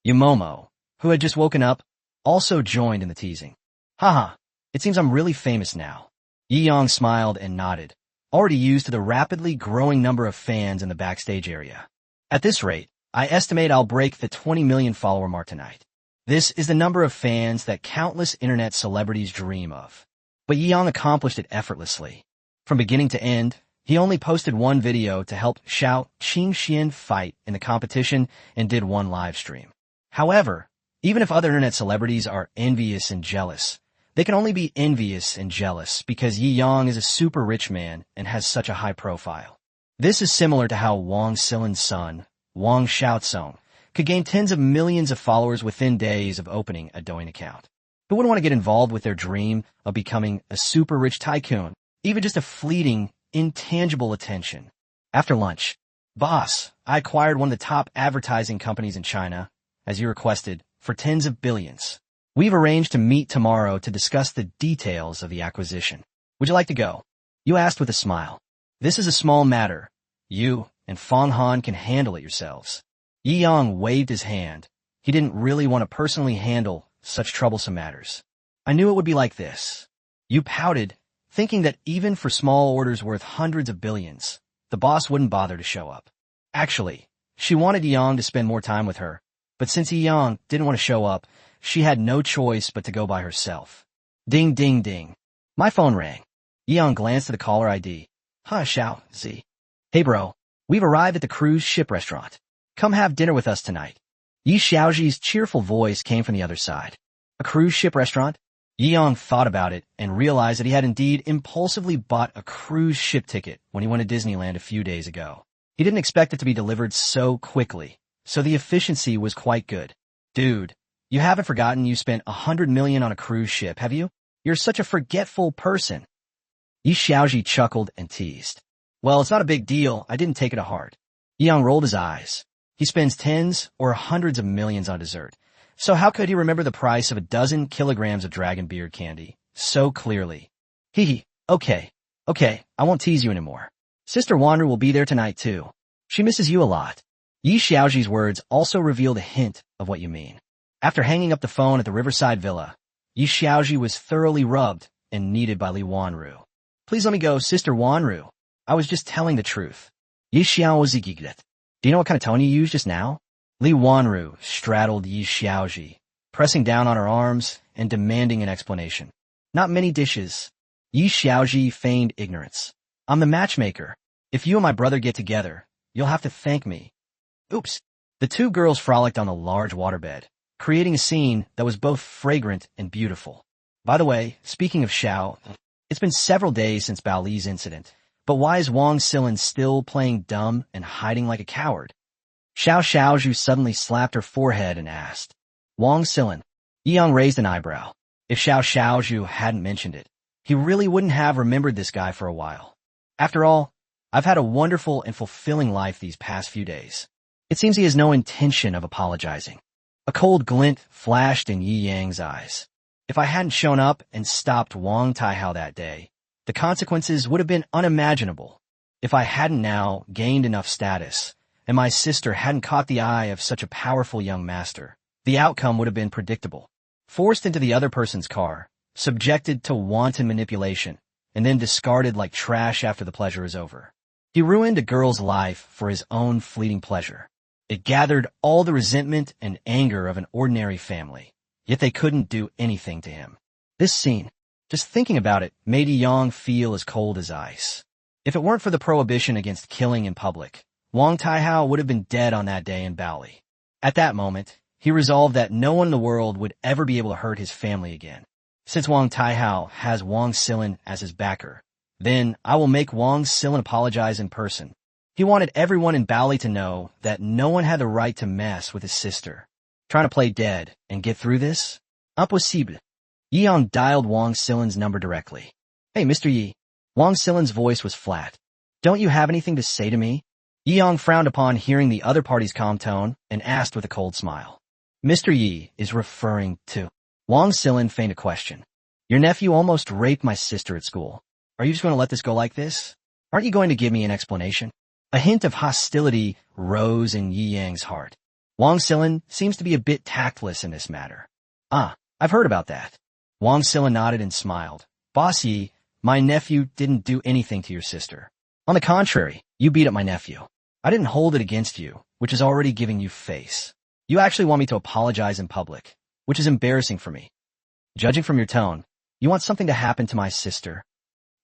Yamomo, who had just woken up, also joined in the teasing. Haha, it seems I'm really famous now. Yi Yang smiled and nodded, already used to the rapidly growing number of fans in the backstage area. At this rate, I estimate I'll break the 20 million follower mark tonight. This is the number of fans that countless internet celebrities dream of. But Yi Yang accomplished it effortlessly. From beginning to end, he only posted 1 video to help Xiao Qingxian fight in the competition and did 1 live stream. However, even if other internet celebrities are envious and jealous, they can only be envious and jealous because Yi Yang is a super rich man and has such a high profile. This is similar to how Wang Silin's son, Wang Xiaocong, could gain tens of millions of followers within days of opening a Douyin account. Who wouldn't want to get involved with their dream of becoming a super rich tycoon, even just a fleeting, intangible attention? After lunch, boss, I acquired one of the top advertising companies in China, as you requested, for tens of billions. We've arranged to meet tomorrow to discuss the details of the acquisition. Would you like to go? You asked with a smile. This is a small matter. You and Fong Han can handle it yourselves. Yi Yang waved his hand. He didn't really want to personally handle such troublesome matters. I knew it would be like this. You pouted, thinking that even for small orders worth hundreds of billions, the boss wouldn't bother to show up. Actually, she wanted Yi Yang to spend more time with her, but since Yi Yang didn't want to show up, she had no choice but to go by herself. Ding, ding, ding. My phone rang. Yi Yang glanced at the caller ID. Huh, Xiao, Z. Hey bro, we've arrived at the cruise ship restaurant. Come have dinner with us tonight. Yi Xiaoji's cheerful voice came from the other side. A cruise ship restaurant? Yi Yang thought about it and realized that he had indeed impulsively bought a cruise ship ticket when he went to Disneyland a few days ago. He didn't expect it to be delivered so quickly, so the efficiency was quite good. Dude, you haven't forgotten you spent 100 million on a cruise ship, have you? You're such a forgetful person. Yi Xiaoji chuckled and teased. Well, it's not a big deal. I didn't take it to heart. Yi Yang rolled his eyes. He spends tens or hundreds of millions on dessert. So how could he remember the price of a dozen kilograms of dragon beard candy so clearly? Hee hee. Okay, I won't tease you anymore. Sister Wanru will be there tonight too. She misses you a lot. Yi Xiaoji's words also revealed a hint of what you mean. After hanging up the phone at the Riverside Villa, Yi Xiaoji was thoroughly rubbed and needed by Li Wanru. Please let me go, Sister Wanru. I was just telling the truth. Yi Xiaoji giggled. Do you know what kind of tone you used just now? Li Wanru straddled Yi Xiaoji, pressing down on her arms and demanding an explanation. Not many dishes. Yi Xiaoji feigned ignorance. I'm the matchmaker. If you and my brother get together, you'll have to thank me. Oops. The two girls frolicked on the large waterbed, creating a scene that was both fragrant and beautiful. By the way, speaking of Xiao, it's been several days since Bao Li's incident, but why is Wang Silin still playing dumb and hiding like a coward? Xiao Xiaozhu suddenly slapped her forehead and asked. Wang Silin. Yang raised an eyebrow. If Xiao Xiaozhu hadn't mentioned it, he really wouldn't have remembered this guy for a while. After all, I've had a wonderful and fulfilling life these past few days. It seems he has no intention of apologizing. A cold glint flashed in Yi Yang's eyes. If I hadn't shown up and stopped Wang Taihao that day, the consequences would have been unimaginable. If I hadn't now gained enough status, and my sister hadn't caught the eye of such a powerful young master, the outcome would have been predictable. Forced into the other person's car, subjected to wanton manipulation, and then discarded like trash after the pleasure is over. He ruined a girl's life for his own fleeting pleasure. It gathered all the resentment and anger of an ordinary family, yet they couldn't do anything to him. This scene, just thinking about it, made Yang feel as cold as ice. If it weren't for the prohibition against killing in public, Wang Taihao would have been dead on that day in Baoli. At that moment, he resolved that no one in the world would ever be able to hurt his family again. Since Wang Taihao has Wang Silin as his backer, then I will make Wang Silin apologize in person. He wanted everyone in Baoli to know that no one had the right to mess with his sister. Trying to play dead and get through this? Impossible. Yi Yang dialed Wang Silin's number directly. Hey, Mr. Yi. Wang Silin's voice was flat. Don't you have anything to say to me? Yi Yang frowned upon hearing the other party's calm tone and asked with a cold smile. Mr. Yi is referring to... Wang Silin feigned a question. Your nephew almost raped my sister at school. Are you just going to let this go like this? Aren't you going to give me an explanation? A hint of hostility rose in Yi Yang's heart. Wang Silin seems to be a bit tactless in this matter. Ah, I've heard about that. Wang Silin nodded and smiled. Boss Yi, my nephew didn't do anything to your sister. On the contrary, you beat up my nephew. I didn't hold it against you, which is already giving you face. You actually want me to apologize in public, which is embarrassing for me. Judging from your tone, you want something to happen to my sister.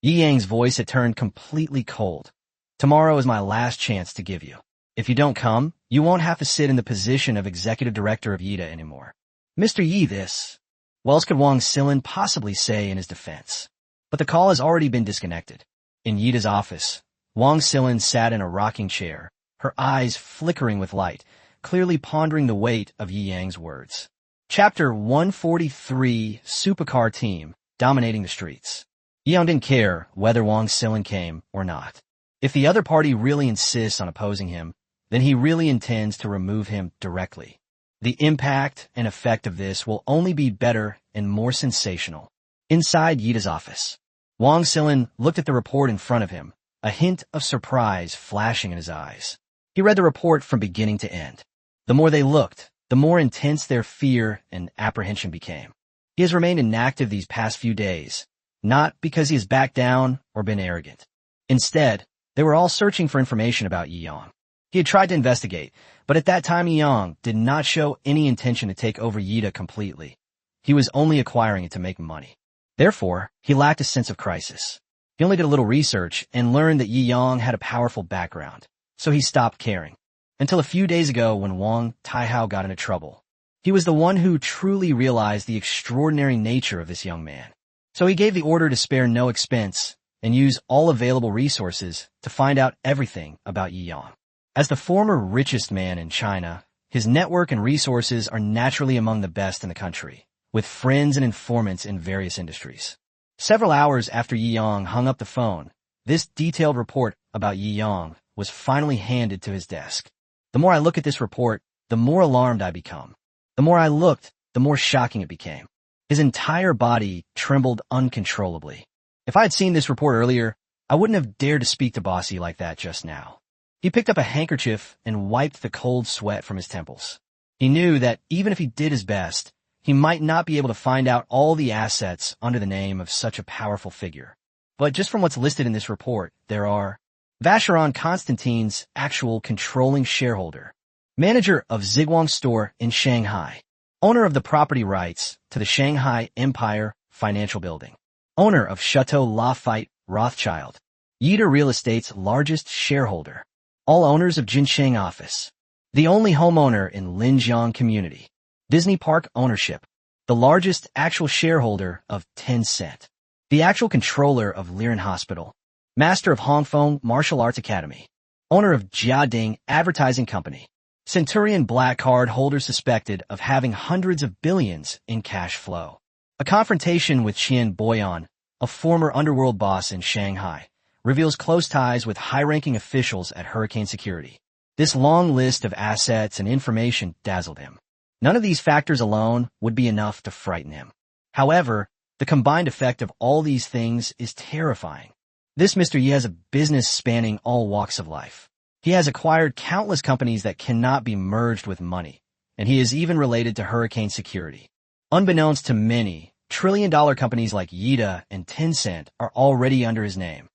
Yi Yang's voice had turned completely cold. Tomorrow is my last chance to give you. If you don't come, you won't have to sit in the position of executive director of Yida anymore. Mr. Yi, this. What else could Wang Silin possibly say in his defense? But the call has already been disconnected. In Yida's office, Wang Silin sat in a rocking chair, her eyes flickering with light, clearly pondering the weight of Yi Yang's words. Chapter 143, Supercar Team, Dominating the Streets. Yi Yang didn't care whether Wang Silin came or not. If the other party really insists on opposing him, then he really intends to remove him directly. The impact and effect of this will only be better and more sensational. Inside Yida's office, Wang Silin looked at the report in front of him, a hint of surprise flashing in his eyes. He read the report from beginning to end. The more they looked, the more intense their fear and apprehension became. He has remained inactive these past few days, not because he has backed down or been arrogant. Instead, they were all searching for information about Yi Yang. He had tried to investigate, but at that time Yi Yang did not show any intention to take over Yida completely. He was only acquiring it to make money. Therefore, he lacked a sense of crisis. He only did a little research and learned that Yi Yang had a powerful background, so he stopped caring. Until a few days ago when Wang Taihao got into trouble. He was the one who truly realized the extraordinary nature of this young man. So he gave the order to spare no expense and use all available resources to find out everything about Yi Yang. As the former richest man in China, his network and resources are naturally among the best in the country, with friends and informants in various industries. Several hours after Yi Yang hung up the phone, this detailed report about Yi Yang was finally handed to his desk. The more I look at this report, the more alarmed I become. The more I looked, the more shocking it became. His entire body trembled uncontrollably. If I had seen this report earlier, I wouldn't have dared to speak to Bossy like that just now. He picked up a handkerchief and wiped the cold sweat from his temples. He knew that even if he did his best, he might not be able to find out all the assets under the name of such a powerful figure. But just from what's listed in this report, there are Vacheron Constantine's actual controlling shareholder, manager of Ziguang store in Shanghai, owner of the property rights to the Shanghai Empire Financial Building, owner of Chateau Lafite Rothschild, Yida Real Estate's largest shareholder. All owners of Jinsheng office. The only homeowner in Linjiang community. Disney Park ownership. The largest actual shareholder of Tencent. The actual controller of Liren Hospital. Master of Hongfeng Martial Arts Academy. Owner of Jiading Advertising Company. Centurion black card holder suspected of having hundreds of billions in cash flow. A confrontation with Qian Boyan, a former underworld boss in Shanghai, reveals close ties with high-ranking officials at Hurricane Security. This long list of assets and information dazzled him. None of these factors alone would be enough to frighten him. However, the combined effect of all these things is terrifying. This Mr. Yi has a business spanning all walks of life. He has acquired countless companies that cannot be merged with money, and he is even related to Hurricane Security. Unbeknownst to many, trillion-dollar companies like Yida and Tencent are already under his name.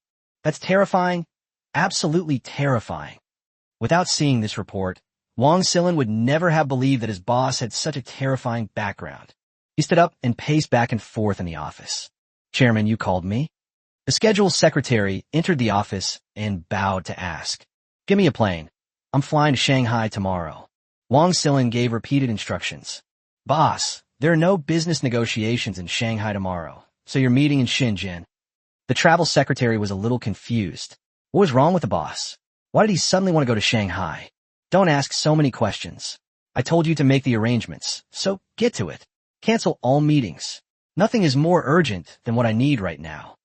That's terrifying, absolutely terrifying. Without seeing this report, Wang Silin would never have believed that his boss had such a terrifying background. He stood up and paced back and forth in the office. "Chairman, you called me?" The schedule's secretary entered the office and bowed to ask. "Give me a plane. I'm flying to Shanghai tomorrow." Wang Silin gave repeated instructions. "Boss, there are no business negotiations in Shanghai tomorrow, so you're meeting in Shenzhen." The travel secretary was a little confused. What was wrong with the boss? Why did he suddenly want to go to Shanghai? "Don't ask so many questions. I told you to make the arrangements, so get to it. Cancel all meetings. Nothing is more urgent than what I need right now."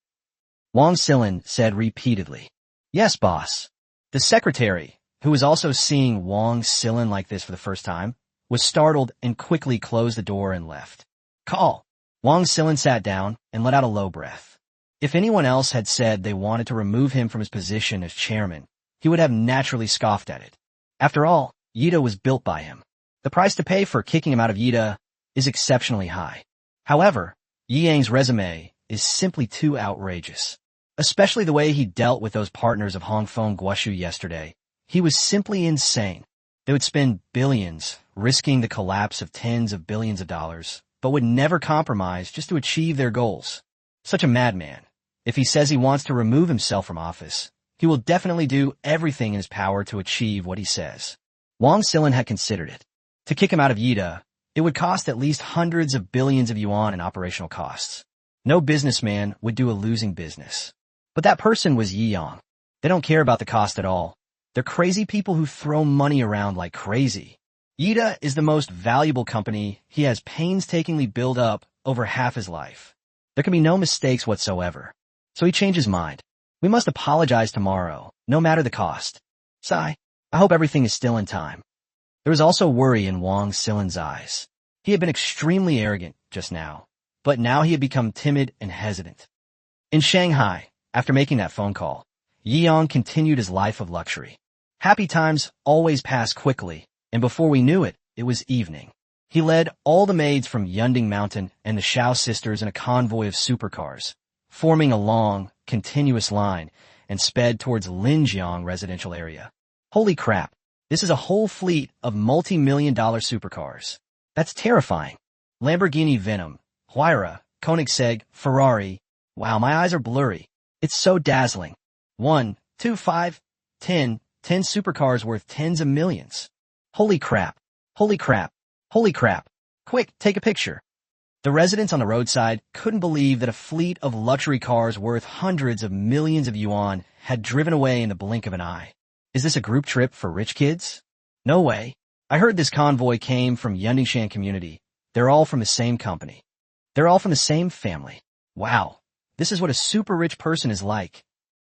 Wang Silin said repeatedly. "Yes, boss." The secretary, who was also seeing Wang Silin like this for the first time, was startled and quickly closed the door and left. "Call." Wang Silin sat down and let out a low breath. If anyone else had said they wanted to remove him from his position as chairman, he would have naturally scoffed at it. After all, Yida was built by him. The price to pay for kicking him out of Yida is exceptionally high. However, Yi Yang's resume is simply too outrageous. Especially the way he dealt with those partners of Hongfeng Guoshu yesterday. He was simply insane. They would spend billions, risking the collapse of tens of billions of dollars, but would never compromise just to achieve their goals. Such a madman. If he says he wants to remove himself from office, he will definitely do everything in his power to achieve what he says. Wang Silin had considered it. To kick him out of Yida, it would cost at least hundreds of billions of yuan in operational costs. No businessman would do a losing business. But that person was Yi Yang. They don't care about the cost at all. They're crazy people who throw money around like crazy. Yida is the most valuable company he has painstakingly built up over half his life. There can be no mistakes whatsoever. So he changed his mind. "We must apologize tomorrow, no matter the cost." Sigh. I hope everything is still in time. There was also worry in Wang Silin's eyes. He had been extremely arrogant just now, but now he had become timid and hesitant. In Shanghai, after making that phone call, Yi Yang continued his life of luxury. Happy times always pass quickly, and before we knew it, it was evening. He led all the maids from Yunding Mountain and the Shao sisters in a convoy of supercars, forming a long, continuous line, and sped towards Linjiang residential area. Holy crap, this is a whole fleet of multi-million-dollar supercars. That's terrifying. Lamborghini Venom, Huayra, Koenigsegg, Ferrari. Wow, my eyes are blurry. It's so dazzling. 1, 2, 5, 10 supercars worth tens of millions. Holy crap, holy crap, holy crap. Quick, take a picture. The residents on the roadside couldn't believe that a fleet of luxury cars worth hundreds of millions of yuan had driven away in the blink of an eye. Is this a group trip for rich kids? No way. I heard this convoy came from Yundingshan community. They're all from the same company. They're all from the same family. Wow, this is what a super rich person is like.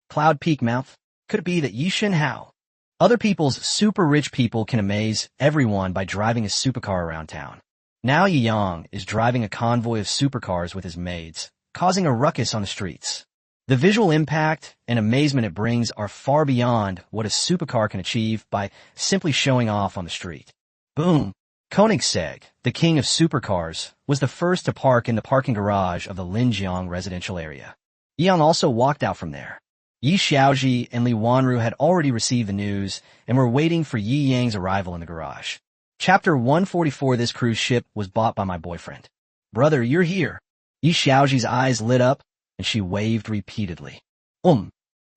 Cloud Peak mouth? Could it be that Yishin Hao? Other people's super rich people can amaze everyone by driving a supercar around town. Now Yi Yang is driving a convoy of supercars with his maids, causing a ruckus on the streets. The visual impact and amazement it brings are far beyond what a supercar can achieve by simply showing off on the street. Boom! Koenigsegg, the king of supercars, was the first to park in the parking garage of the Linjiang residential area. Yi Yang also walked out from there. Yi Xiaoji and Li Wanru had already received the news and were waiting for Yi Yang's arrival in the garage. Chapter 144. This cruise ship was bought by my boyfriend. Brother, you're here. Yi Xiaoji's eyes lit up, and she waved repeatedly.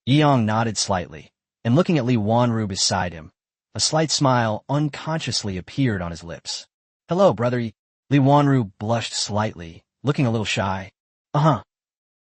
Yi Yang nodded slightly, and looking at Li Wanru beside him, a slight smile unconsciously appeared on his lips. "Hello, brother." Li Wanru blushed slightly, looking a little shy. "Uh-huh."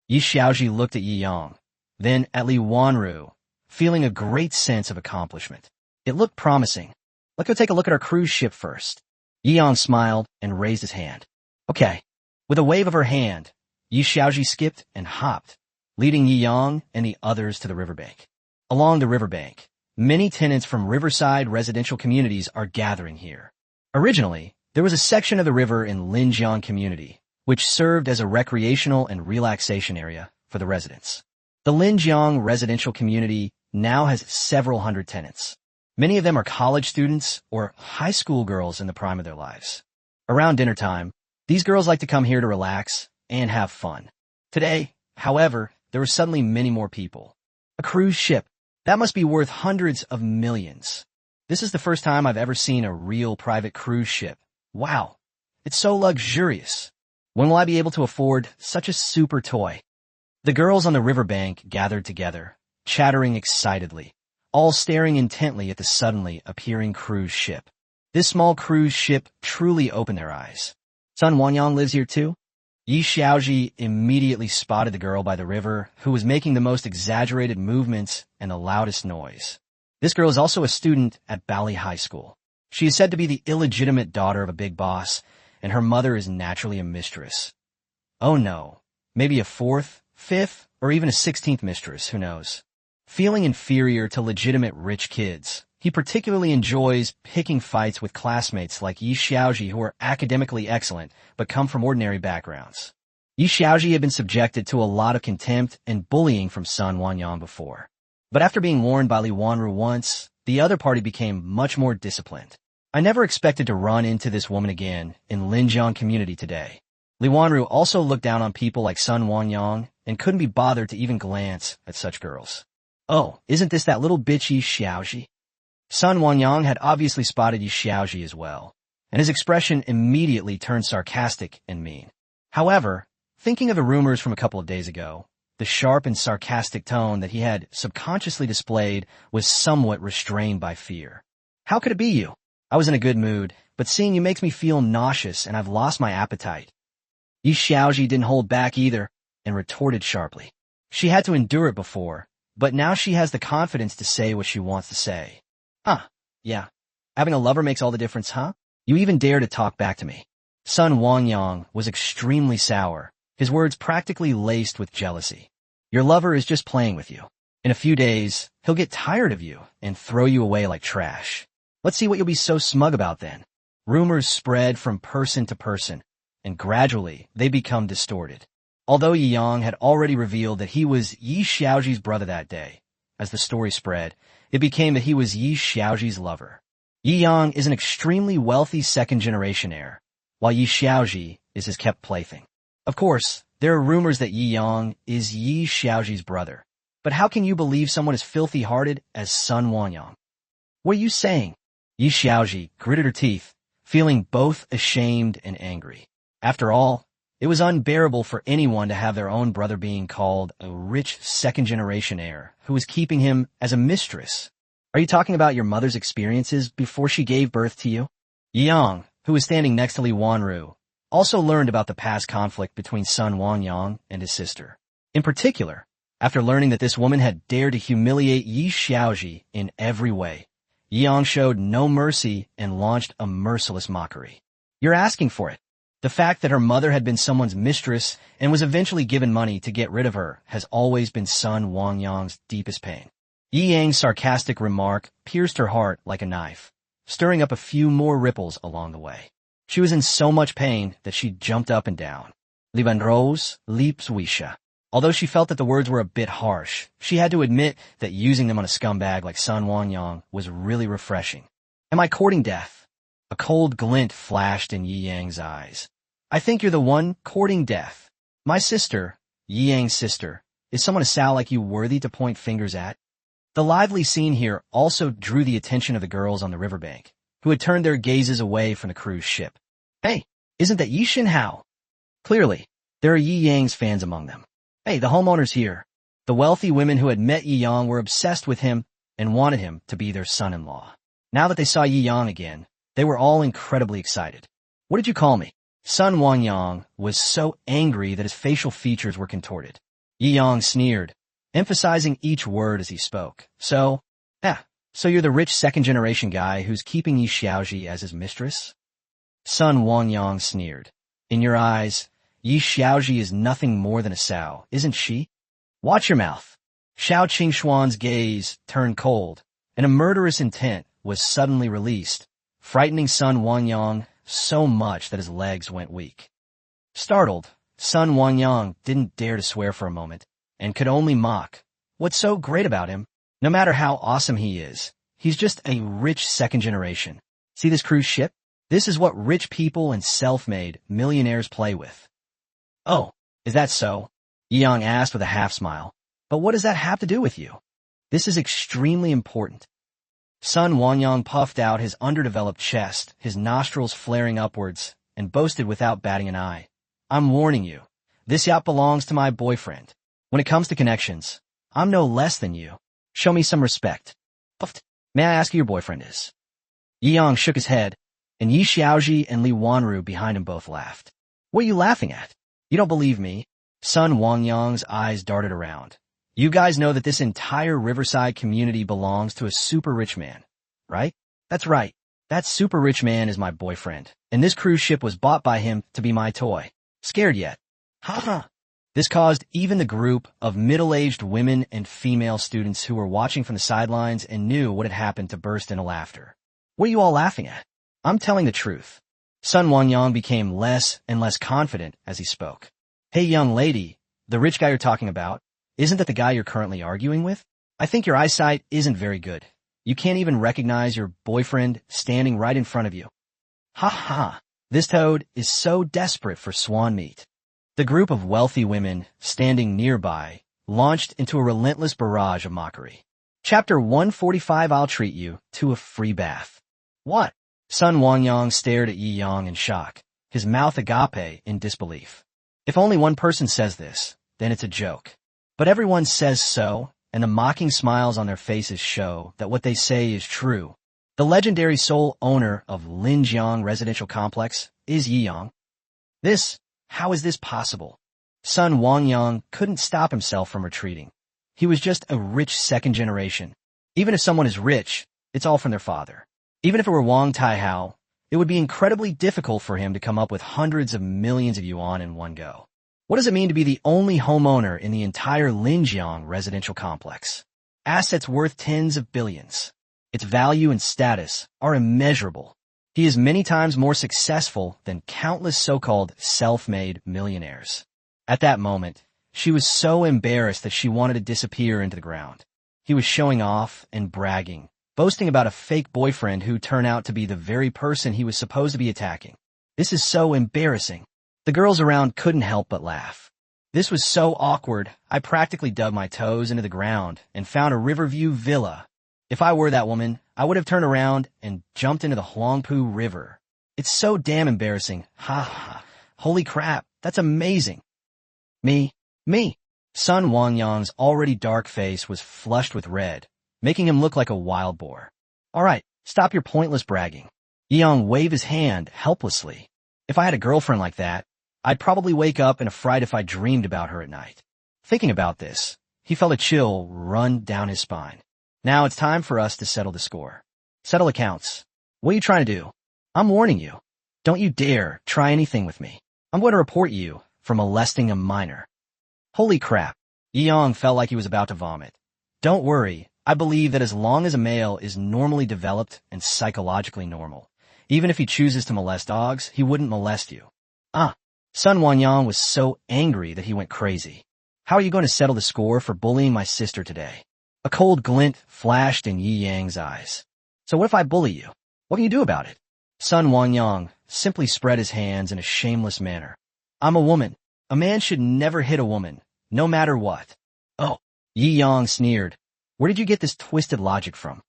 Yi Xiaoji looked at Yi Yang, then at Li Wanru, feeling a great sense of accomplishment. It looked promising. "Let's go take a look at our cruise ship first." Yi Yang smiled and raised his hand. "Okay." With a wave of her hand, Yi Xiaoji skipped and hopped, leading Yi Yang and the others to the riverbank. Along the riverbank, many tenants from riverside residential communities are gathering here. Originally, there was a section of the river in Linjiang community, which served as a recreational and relaxation area for the residents. The Linjiang residential community now has several hundred tenants. Many of them are college students or high school girls in the prime of their lives. Around dinner time, these girls like to come here to relax and have fun. Today, however, there were suddenly many more people. A cruise ship. That must be worth hundreds of millions. This is the first time I've ever seen a real private cruise ship. Wow, it's so luxurious. When will I be able to afford such a super toy? The girls on the riverbank gathered together, chattering excitedly, all staring intently at the suddenly appearing cruise ship. This small cruise ship truly opened their eyes. Sun Wanyang lives here too? Yi Xiaoji immediately spotted the girl by the river who was making the most exaggerated movements and the loudest noise. This girl is also a student at Bali High School. She is said to be the illegitimate daughter of a big boss, and her mother is naturally a mistress. Oh no, maybe a fourth, fifth, or even a 16th mistress, who knows? Feeling inferior to legitimate rich kids, he particularly enjoys picking fights with classmates like Yi Xiaoji who are academically excellent but come from ordinary backgrounds. Yi Xiaoji had been subjected to a lot of contempt and bullying from Sun Wanyang before. But after being warned by Li Wanru once, the other party became much more disciplined. I never expected to run into this woman again in Linjiang community today. Li Wanru also looked down on people like Sun Wanyang and couldn't be bothered to even glance at such girls. "Oh, isn't this that little bitch Yi Xiaoji?" Sun Wanyang had obviously spotted Yi Xiaoji as well, and his expression immediately turned sarcastic and mean. However, thinking of the rumors from a couple of days ago, the sharp and sarcastic tone that he had subconsciously displayed was somewhat restrained by fear. "How could it be you? I was in a good mood, but seeing you makes me feel nauseous and I've lost my appetite." Yi Xiaoji didn't hold back either and retorted sharply. She had to endure it before, but now she has the confidence to say what she wants to say. Yeah. Having a lover makes all the difference, huh? You even dare to talk back to me." Sun Wangyang was extremely sour, his words practically laced with jealousy. "Your lover is just playing with you. In a few days, he'll get tired of you and throw you away like trash. Let's see what you'll be so smug about then." Rumors spread from person to person, and gradually they become distorted. Although Yi Yang had already revealed that he was Yi Xiaoji's brother that day, as the story spread, it became that he was Yi Xiaoji's lover. Yi Yang is an extremely wealthy second-generation heir, while Yi Xiaoji is his kept plaything. Of course, there are rumors that Yi Yang is Yi Xiaoji's brother, but how can you believe someone as filthy-hearted as Sun Wanyang? "What are you saying?" Yi Xiaoji gritted her teeth, feeling both ashamed and angry. After all, it was unbearable for anyone to have their own brother being called a rich second-generation heir who was keeping him as a mistress. "Are you talking about your mother's experiences before she gave birth to you?" Yang, who was standing next to Li Wanru, also learned about the past conflict between Sun Wangyang and his sister. In particular, after learning that this woman had dared to humiliate Yi Xiaoji in every way, Yang showed no mercy and launched a merciless mockery. "You're asking for it. The fact that her mother had been someone's mistress and was eventually given money to get rid of her has always been Sun Wangyang's deepest pain." Yi Yang's sarcastic remark pierced her heart like a knife, stirring up a few more ripples along the way. She was in so much pain that she jumped up and down. "Liban Rose, Leaps Wisha." Although she felt that the words were a bit harsh, she had to admit that using them on a scumbag like Sun Wanyang was really refreshing. "Am I courting death?" A cold glint flashed in Yi Yang's eyes. "I think you're the one courting death. My sister, Yi Yang's sister, is someone a sow like you worthy to point fingers at?" The lively scene here also drew the attention of the girls on the riverbank, who had turned their gazes away from the cruise ship. "Hey, isn't that Yi Shinhao?" Clearly, there are Yi Yang's fans among them. "Hey, the homeowner's here." The wealthy women who had met Yi Yang were obsessed with him and wanted him to be their son-in-law. Now that they saw Yi Yang again, they were all incredibly excited. What did you call me? Sun Wangyang was so angry that his facial features were contorted. Yi Yang sneered, emphasizing each word as he spoke. So you're the rich second-generation guy who's keeping Yi Xiaoji as his mistress? Sun Wangyang sneered. In your eyes, Yi Xiaoji is nothing more than a sow, isn't she? Watch your mouth. Xiao Qingxuan's gaze turned cold, and a murderous intent was suddenly released, frightening Sun Wangyang so much that his legs went weak. Startled, Sun Wangyang didn't dare to swear for a moment, and could only mock. What's so great about him? No matter how awesome he is, he's just a rich second generation. See this cruise ship? This is what rich people and self-made millionaires play with. Oh, is that so? Yi Yang asked with a half-smile. But what does that have to do with you? This is extremely important. Sun Wangyang puffed out his underdeveloped chest, his nostrils flaring upwards, and boasted without batting an eye. I'm warning you, this yacht belongs to my boyfriend. When it comes to connections, I'm no less than you. Show me some respect. May I ask who your boyfriend is? Yi Yang shook his head, and Yi Xiaoji and Li Wanru behind him both laughed. What are you laughing at? You don't believe me? Sun Wangyang's eyes darted around. You guys know that this entire Riverside community belongs to a super rich man, right? That's right. That super rich man is my boyfriend, and this cruise ship was bought by him to be my toy. Scared yet? Ha. This caused even the group of middle-aged women and female students who were watching from the sidelines and knew what had happened to burst into laughter. What are you all laughing at? I'm telling the truth. Sun Wangyang became less and less confident as he spoke. Hey young lady, the rich guy you're talking about, isn't that the guy you're currently arguing with? I think your eyesight isn't very good. You can't even recognize your boyfriend standing right in front of you. Ha. This toad is so desperate for swan meat. The group of wealthy women standing nearby launched into a relentless barrage of mockery. Chapter 145. I'll treat you to a free bath. What? Sun Wangyang stared at Yi Yang in shock, his mouth agape in disbelief. If only one person says this, then it's a joke. But everyone says so, and the mocking smiles on their faces show that what they say is true. The legendary sole owner of Linjiang Residential Complex is Yi Yang. How is this possible? Sun Wangyang couldn't stop himself from retreating. He was just a rich second generation. Even if someone is rich, it's all from their father. Even if it were Wang Taihao, it would be incredibly difficult for him to come up with hundreds of millions of yuan in one go. What does it mean to be the only homeowner in the entire Linjiang Residential Complex? Assets worth tens of billions. Its value and status are immeasurable. He is many times more successful than countless so-called self-made millionaires. At that moment, she was so embarrassed that she wanted to disappear into the ground. He was showing off and bragging, boasting about a fake boyfriend who turned out to be the very person he was supposed to be attacking. This is so embarrassing. The girls around couldn't help but laugh. This was so awkward, I practically dug my toes into the ground and found a Riverview villa. If I were that woman, I would have turned around and jumped into the Huangpu River. It's so damn embarrassing. Ha. Holy crap, that's amazing. Me. Sun Wangyang's already dark face was flushed with red, making him look like a wild boar. All right, stop your pointless bragging. Yi Yang waved his hand helplessly. If I had a girlfriend like that, I'd probably wake up in a fright if I dreamed about her at night. Thinking about this, he felt a chill run down his spine. Now it's time for us to settle the score. Settle accounts. What are you trying to do? I'm warning you. Don't you dare try anything with me. I'm going to report you for molesting a minor. Holy crap. Yi Yang felt like he was about to vomit. Don't worry. I believe that as long as a male is normally developed and psychologically normal, even if he chooses to molest dogs, he wouldn't molest you. Sun Wangyang was so angry that he went crazy. How are you going to settle the score for bullying my sister today? A cold glint flashed in Yi Yang's eyes. So what if I bully you? What can you do about it? Sun Wangyang simply spread his hands in a shameless manner. I'm a woman. A man should never hit a woman, no matter what. Oh, Yi Yang sneered. Where did you get this twisted logic from?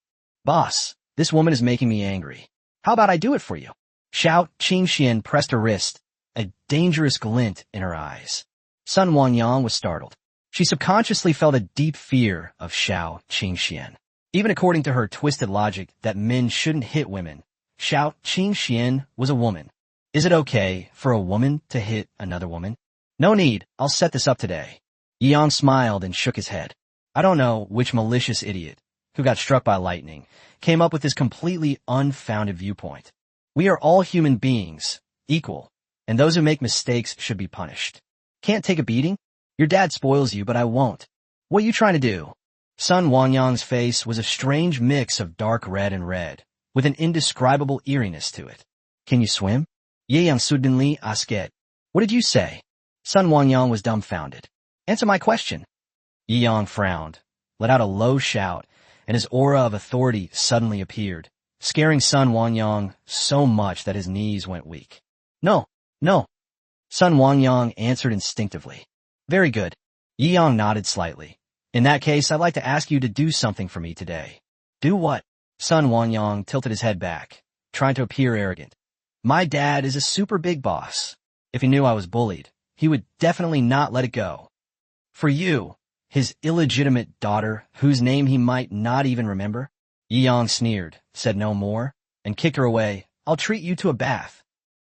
Boss, this woman is making me angry. How about I do it for you? Xiao Qingxian pressed her wrist, a dangerous glint in her eyes. Sun Wangyang was startled. She subconsciously felt a deep fear of Xiao Qingxian. Even according to her twisted logic that men shouldn't hit women, Xiao Qingxian was a woman. Is it okay for a woman to hit another woman? No need, I'll set this up today. Yang smiled and shook his head. I don't know which malicious idiot, who got struck by lightning, came up with this completely unfounded viewpoint. We are all human beings, equal, and those who make mistakes should be punished. Can't take a beating? Your dad spoils you, but I won't. What are you trying to do? Sun Wangyang's face was a strange mix of dark red and red, with an indescribable eeriness to it. Can you swim? Ye Yang suddenly asked. What did you say? Sun Wangyang was dumbfounded. Answer my question. Yi Yang frowned, let out a low shout, and his aura of authority suddenly appeared, scaring Sun Wangyang so much that his knees went weak. No, no. Sun Wangyang answered instinctively. Very good. Yi Yang nodded slightly. In that case, I'd like to ask you to do something for me today. Do what? Sun Wangyang tilted his head back, trying to appear arrogant. My dad is a super big boss. If he knew I was bullied, he would definitely not let it go. For you, his illegitimate daughter, whose name he might not even remember? Yi Yang sneered, said no more, and kicked her away. I'll treat you to a bath.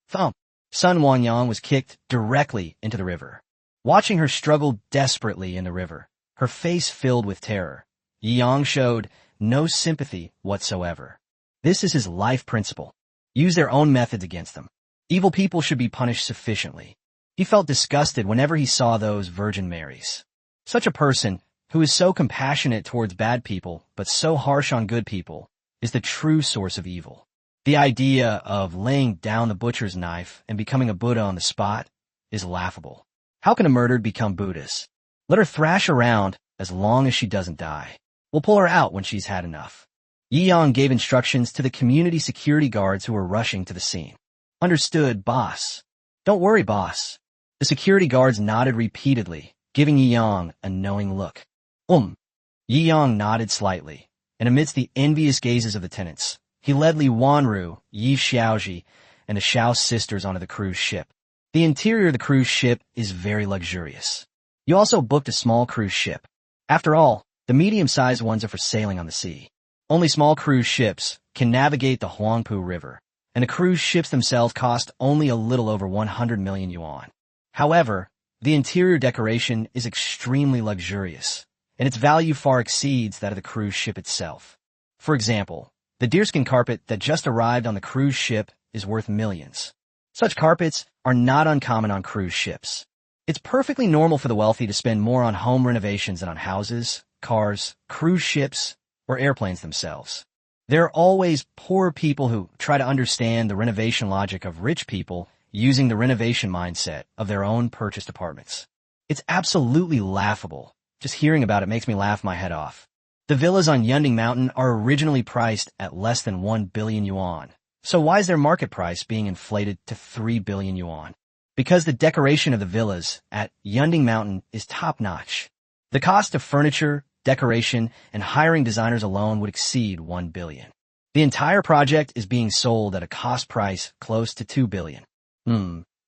Thump. Sun Wangyang was kicked directly into the river. Watching her struggle desperately in the river, her face filled with terror, Yi Yang showed no sympathy whatsoever. This is his life principle. Use their own methods against them. Evil people should be punished sufficiently. He felt disgusted whenever he saw those Virgin Marys. Such a person, who is so compassionate towards bad people but so harsh on good people, is the true source of evil. The idea of laying down the butcher's knife and becoming a Buddha on the spot is laughable. How can a murdered become Buddhist? Let her thrash around as long as she doesn't die. We'll pull her out when she's had enough. Yi Yang gave instructions to the community security guards who were rushing to the scene. Understood, boss. Don't worry, boss. The security guards nodded repeatedly, giving Yi Yang a knowing look. Yi Yang nodded slightly, and amidst the envious gazes of the tenants, he led Li Wanru, Yi Xiaoji, and the Xiao sisters onto the cruise ship. The interior of the cruise ship is very luxurious. You also booked a small cruise ship. After all, the medium-sized ones are for sailing on the sea. Only small cruise ships can navigate the Huangpu River, and the cruise ships themselves cost only a little over 100 million yuan. However, the interior decoration is extremely luxurious, and its value far exceeds that of the cruise ship itself. For example, the deerskin carpet that just arrived on the cruise ship is worth millions. Such carpets are not uncommon on cruise ships. It's perfectly normal for the wealthy to spend more on home renovations than on houses, cars, cruise ships, or airplanes themselves. There are always poor people who try to understand the renovation logic of rich people using the renovation mindset of their own purchased apartments. It's absolutely laughable. Just hearing about it makes me laugh my head off. The villas on Yunding Mountain are originally priced at less than 1 billion yuan. So why is their market price being inflated to 3 billion yuan? Because the decoration of the villas at Yunding Mountain is top-notch. The cost of furniture, decoration, and hiring designers alone would exceed 1 billion. The entire project is being sold at a cost price close to 2 billion.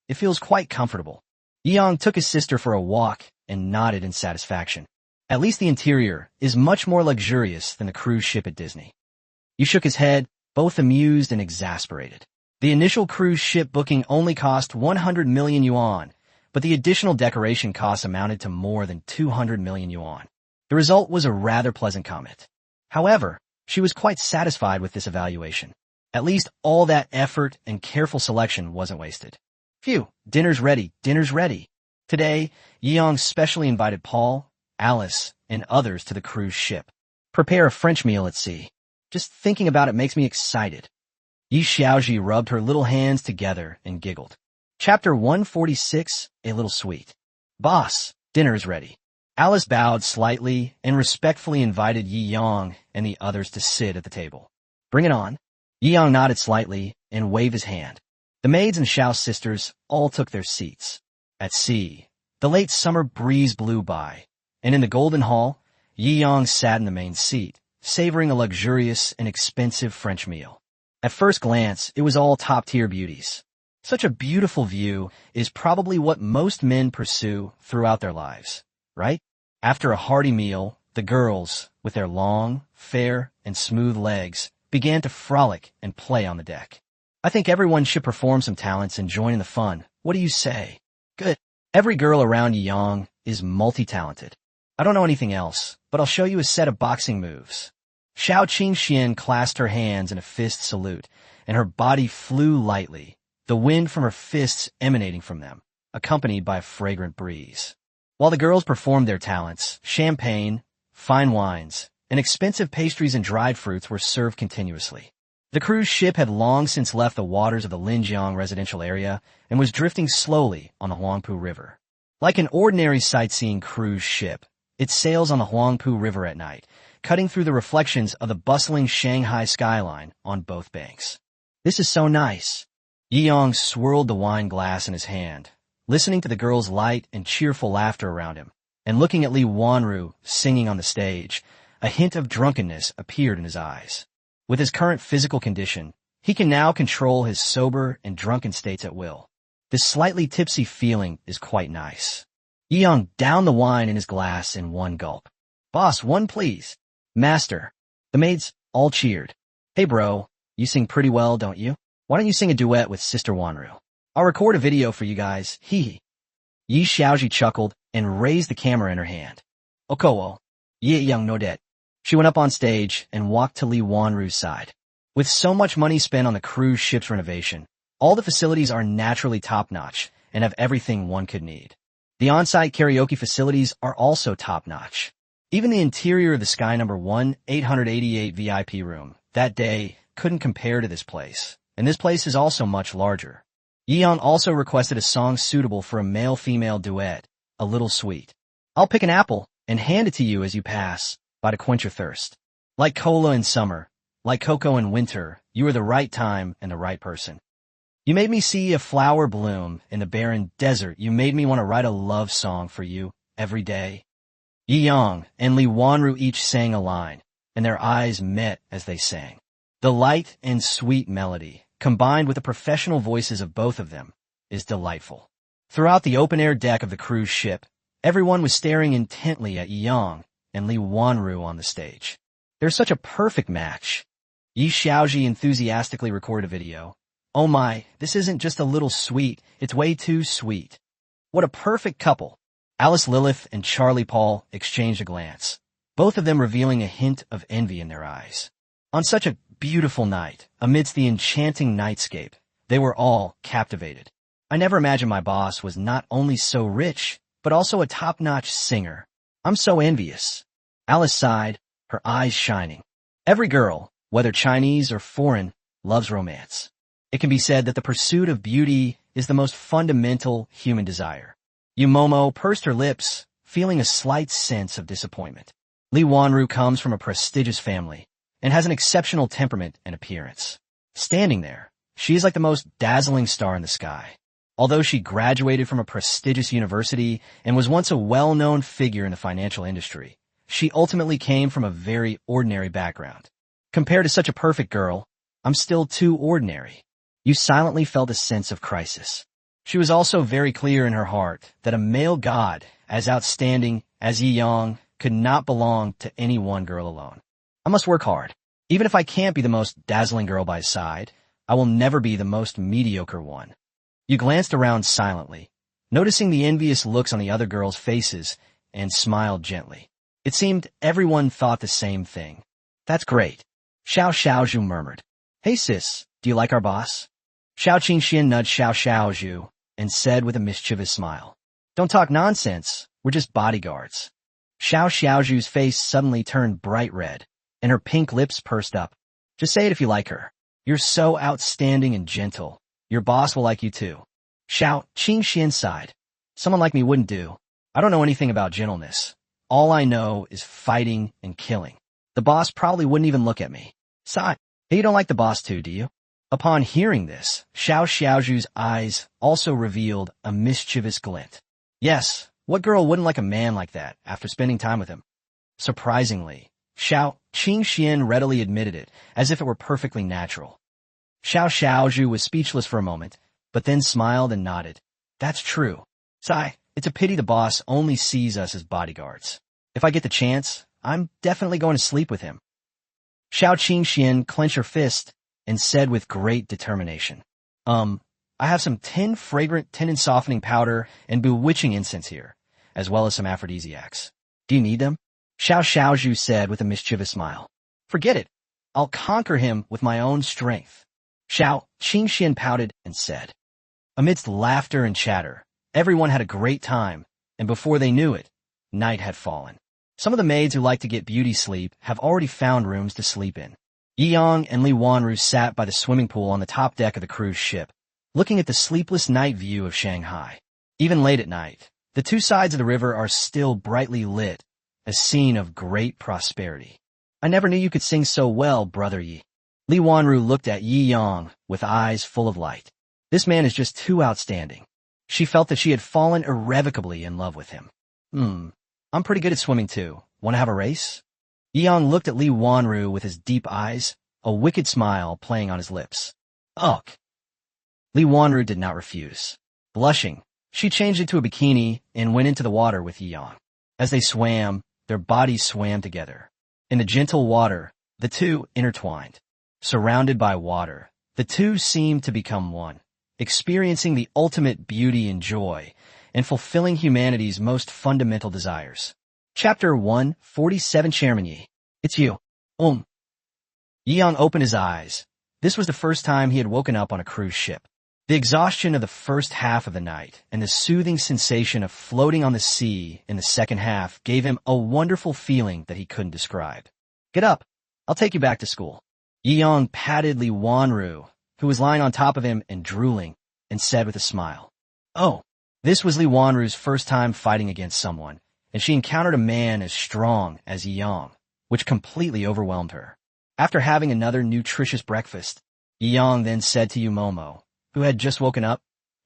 It feels quite comfortable. Yi Yang took his sister for a walk and nodded in satisfaction. At least the interior is much more luxurious than the cruise ship at Disney. He shook his head, both amused and exasperated. The initial cruise ship booking only cost 100 million yuan, but the additional decoration costs amounted to more than 200 million yuan. The result was a rather pleasant comment. However, she was quite satisfied with this evaluation. At least all that effort and careful selection wasn't wasted. Phew, dinner's ready, dinner's ready. Today, Yi Yang specially invited Paul, Alice, and others to the cruise ship. Prepare a French meal at sea. Just thinking about it makes me excited. Yi Xiaoji rubbed her little hands together and giggled. Chapter 146, A Little Sweet. Boss, dinner is ready. Alice bowed slightly and respectfully invited Yi Yang and the others to sit at the table. Bring it on. Yi Yang nodded slightly and waved his hand. The maids and Xiao sisters all took their seats. At sea, the late summer breeze blew by, and in the golden hall, Yi Yang sat in the main seat, savoring a luxurious and expensive French meal. At first glance, it was all top-tier beauties. Such a beautiful view is probably what most men pursue throughout their lives, right? After a hearty meal, the girls, with their long, fair, and smooth legs, began to frolic and play on the deck. I think everyone should perform some talents and join in the fun. What do you say? Good. Every girl around Yang is multi-talented. I don't know anything else, but I'll show you a set of boxing moves. Xiao Qingxian clasped her hands in a fist salute, and her body flew lightly, the wind from her fists emanating from them, accompanied by a fragrant breeze. While the girls performed their talents, champagne, fine wines, and expensive pastries and dried fruits were served continuously. The cruise ship had long since left the waters of the Linjiang residential area and was drifting slowly on the Huangpu River. Like an ordinary sightseeing cruise ship, it sails on the Huangpu River at night, cutting through the reflections of the bustling Shanghai skyline on both banks. This is so nice. Yi Yang swirled the wine glass in his hand, listening to the girls' light and cheerful laughter around him, and looking at Li Wanru singing on the stage. A hint of drunkenness appeared in his eyes. With his current physical condition, he can now control his sober and drunken states at will. This slightly tipsy feeling is quite nice. Yi Yang downed the wine in his glass in one gulp. Boss, one please. Master. The maids all cheered. Hey bro, you sing pretty well, don't you? Why don't you sing a duet with Sister Wanru? I'll record a video for you guys, hee. Yi Xiaoji chuckled and raised the camera in her hand. Okowo. Yi Yang no det. She went up on stage and walked to Li Wanru's side. With so much money spent on the cruise ship's renovation, all the facilities are naturally top-notch and have everything one could need. The on-site karaoke facilities are also top-notch. Even the interior of the Sky No. 1 888 VIP room that day couldn't compare to this place, and this place is also much larger. Yi Yang also requested a song suitable for a male-female duet, A Little Sweet. I'll pick an apple and hand it to you as you pass, to quench your thirst. Like cola in summer, like cocoa in winter, you are the right time and the right person. You made me see a flower bloom in the barren desert. You made me want to write a love song for you every day. Yi Yang and Li Wanru each sang a line, and their eyes met as they sang. The light and sweet melody, combined with the professional voices of both of them, is delightful. Throughout the open-air deck of the cruise ship, everyone was staring intently at Yi Yang and Li Wanru on the stage. They're such a perfect match. Yi Xiaoji enthusiastically recorded a video. Oh my, this isn't just a little sweet, it's way too sweet. What a perfect couple. Alice Lilith and Charlie Paul exchanged a glance, both of them revealing a hint of envy in their eyes. On such a beautiful night, amidst the enchanting nightscape, they were all captivated. I never imagined my boss was not only so rich, but also a top-notch singer. I'm so envious. Alice sighed, her eyes shining. Every girl, whether Chinese or foreign, loves romance. It can be said that the pursuit of beauty is the most fundamental human desire. Yumomo pursed her lips, feeling a slight sense of disappointment. Li Wanru comes from a prestigious family and has an exceptional temperament and appearance. Standing there, she is like the most dazzling star in the sky. Although she graduated from a prestigious university and was once a well-known figure in the financial industry, she ultimately came from a very ordinary background. Compared to such a perfect girl, I'm still too ordinary. You silently felt a sense of crisis. She was also very clear in her heart that a male god as outstanding as Yi Yang could not belong to any one girl alone. I must work hard. Even if I can't be the most dazzling girl by his side, I will never be the most mediocre one. You glanced around silently, noticing the envious looks on the other girls' faces, and smiled gently. It seemed everyone thought the same thing. That's great. Xiao Xiaozhu murmured. Hey sis, do you like our boss? Xiao Qingxian nudged Xiao Xiaozhu and said with a mischievous smile. Don't talk nonsense, we're just bodyguards. Xiao Xiaozhu's face suddenly turned bright red, and her pink lips pursed up. Just say it if you like her. You're so outstanding and gentle. Your boss will like you too. Xiao Qingxian sighed. Someone like me wouldn't do. I don't know anything about gentleness. All I know is fighting and killing. The boss probably wouldn't even look at me. Sigh. Hey, you don't like the boss too, do you? Upon hearing this, Xiao Xiaozhu's eyes also revealed a mischievous glint. Yes, what girl wouldn't like a man like that after spending time with him? Surprisingly, Xiao Qingxian readily admitted it, as if it were perfectly natural. Xiao Xiaozhu was speechless for a moment, but then smiled and nodded. That's true. Sigh, it's a pity the boss only sees us as bodyguards. If I get the chance, I'm definitely going to sleep with him. Xiao Qingxian clenched her fist and said with great determination, I have some 10 fragrant tenon softening powder and bewitching incense here, as well as some aphrodisiacs. Do you need them? Xiao Xiaozhu said with a mischievous smile. Forget it. I'll conquer him with my own strength. Xiao Qingxian pouted and said. Amidst laughter and chatter, everyone had a great time, and before they knew it, night had fallen. Some of the maids who like to get beauty sleep have already found rooms to sleep in. Yiyang and Li Wanru sat by the swimming pool on the top deck of the cruise ship, looking at the sleepless night view of Shanghai. Even late at night, the two sides of the river are still brightly lit, a scene of great prosperity. I never knew you could sing so well, brother Yi. Li Wanru looked at Yi Yang with eyes full of light. This man is just too outstanding. She felt that she had fallen irrevocably in love with him. I'm pretty good at swimming too. Want to have a race? Yi Yang looked at Li Wanru with his deep eyes, a wicked smile playing on his lips. Ugh. Li Wanru did not refuse. Blushing, she changed into a bikini and went into the water with Yi Yang. As they swam, their bodies swam together. In the gentle water, the two intertwined. Surrounded by water, the two seemed to become one, experiencing the ultimate beauty and joy, and fulfilling humanity's most fundamental desires. Chapter 147 Chairman Yi. It's you. Yi Yang opened his eyes. This was the first time he had woken up on a cruise ship. The exhaustion of the first half of the night and the soothing sensation of floating on the sea in the second half gave him a wonderful feeling that he couldn't describe. Get up. I'll take you back to school. Yi Yang patted Li Wanru, who was lying on top of him and drooling, and said with a smile. Oh, this was Li Wanru's first time fighting against someone, and she encountered a man as strong as Yi Yang, which completely overwhelmed her. After having another nutritious breakfast, Yi Yang then said to Yumomo, who had just woken up,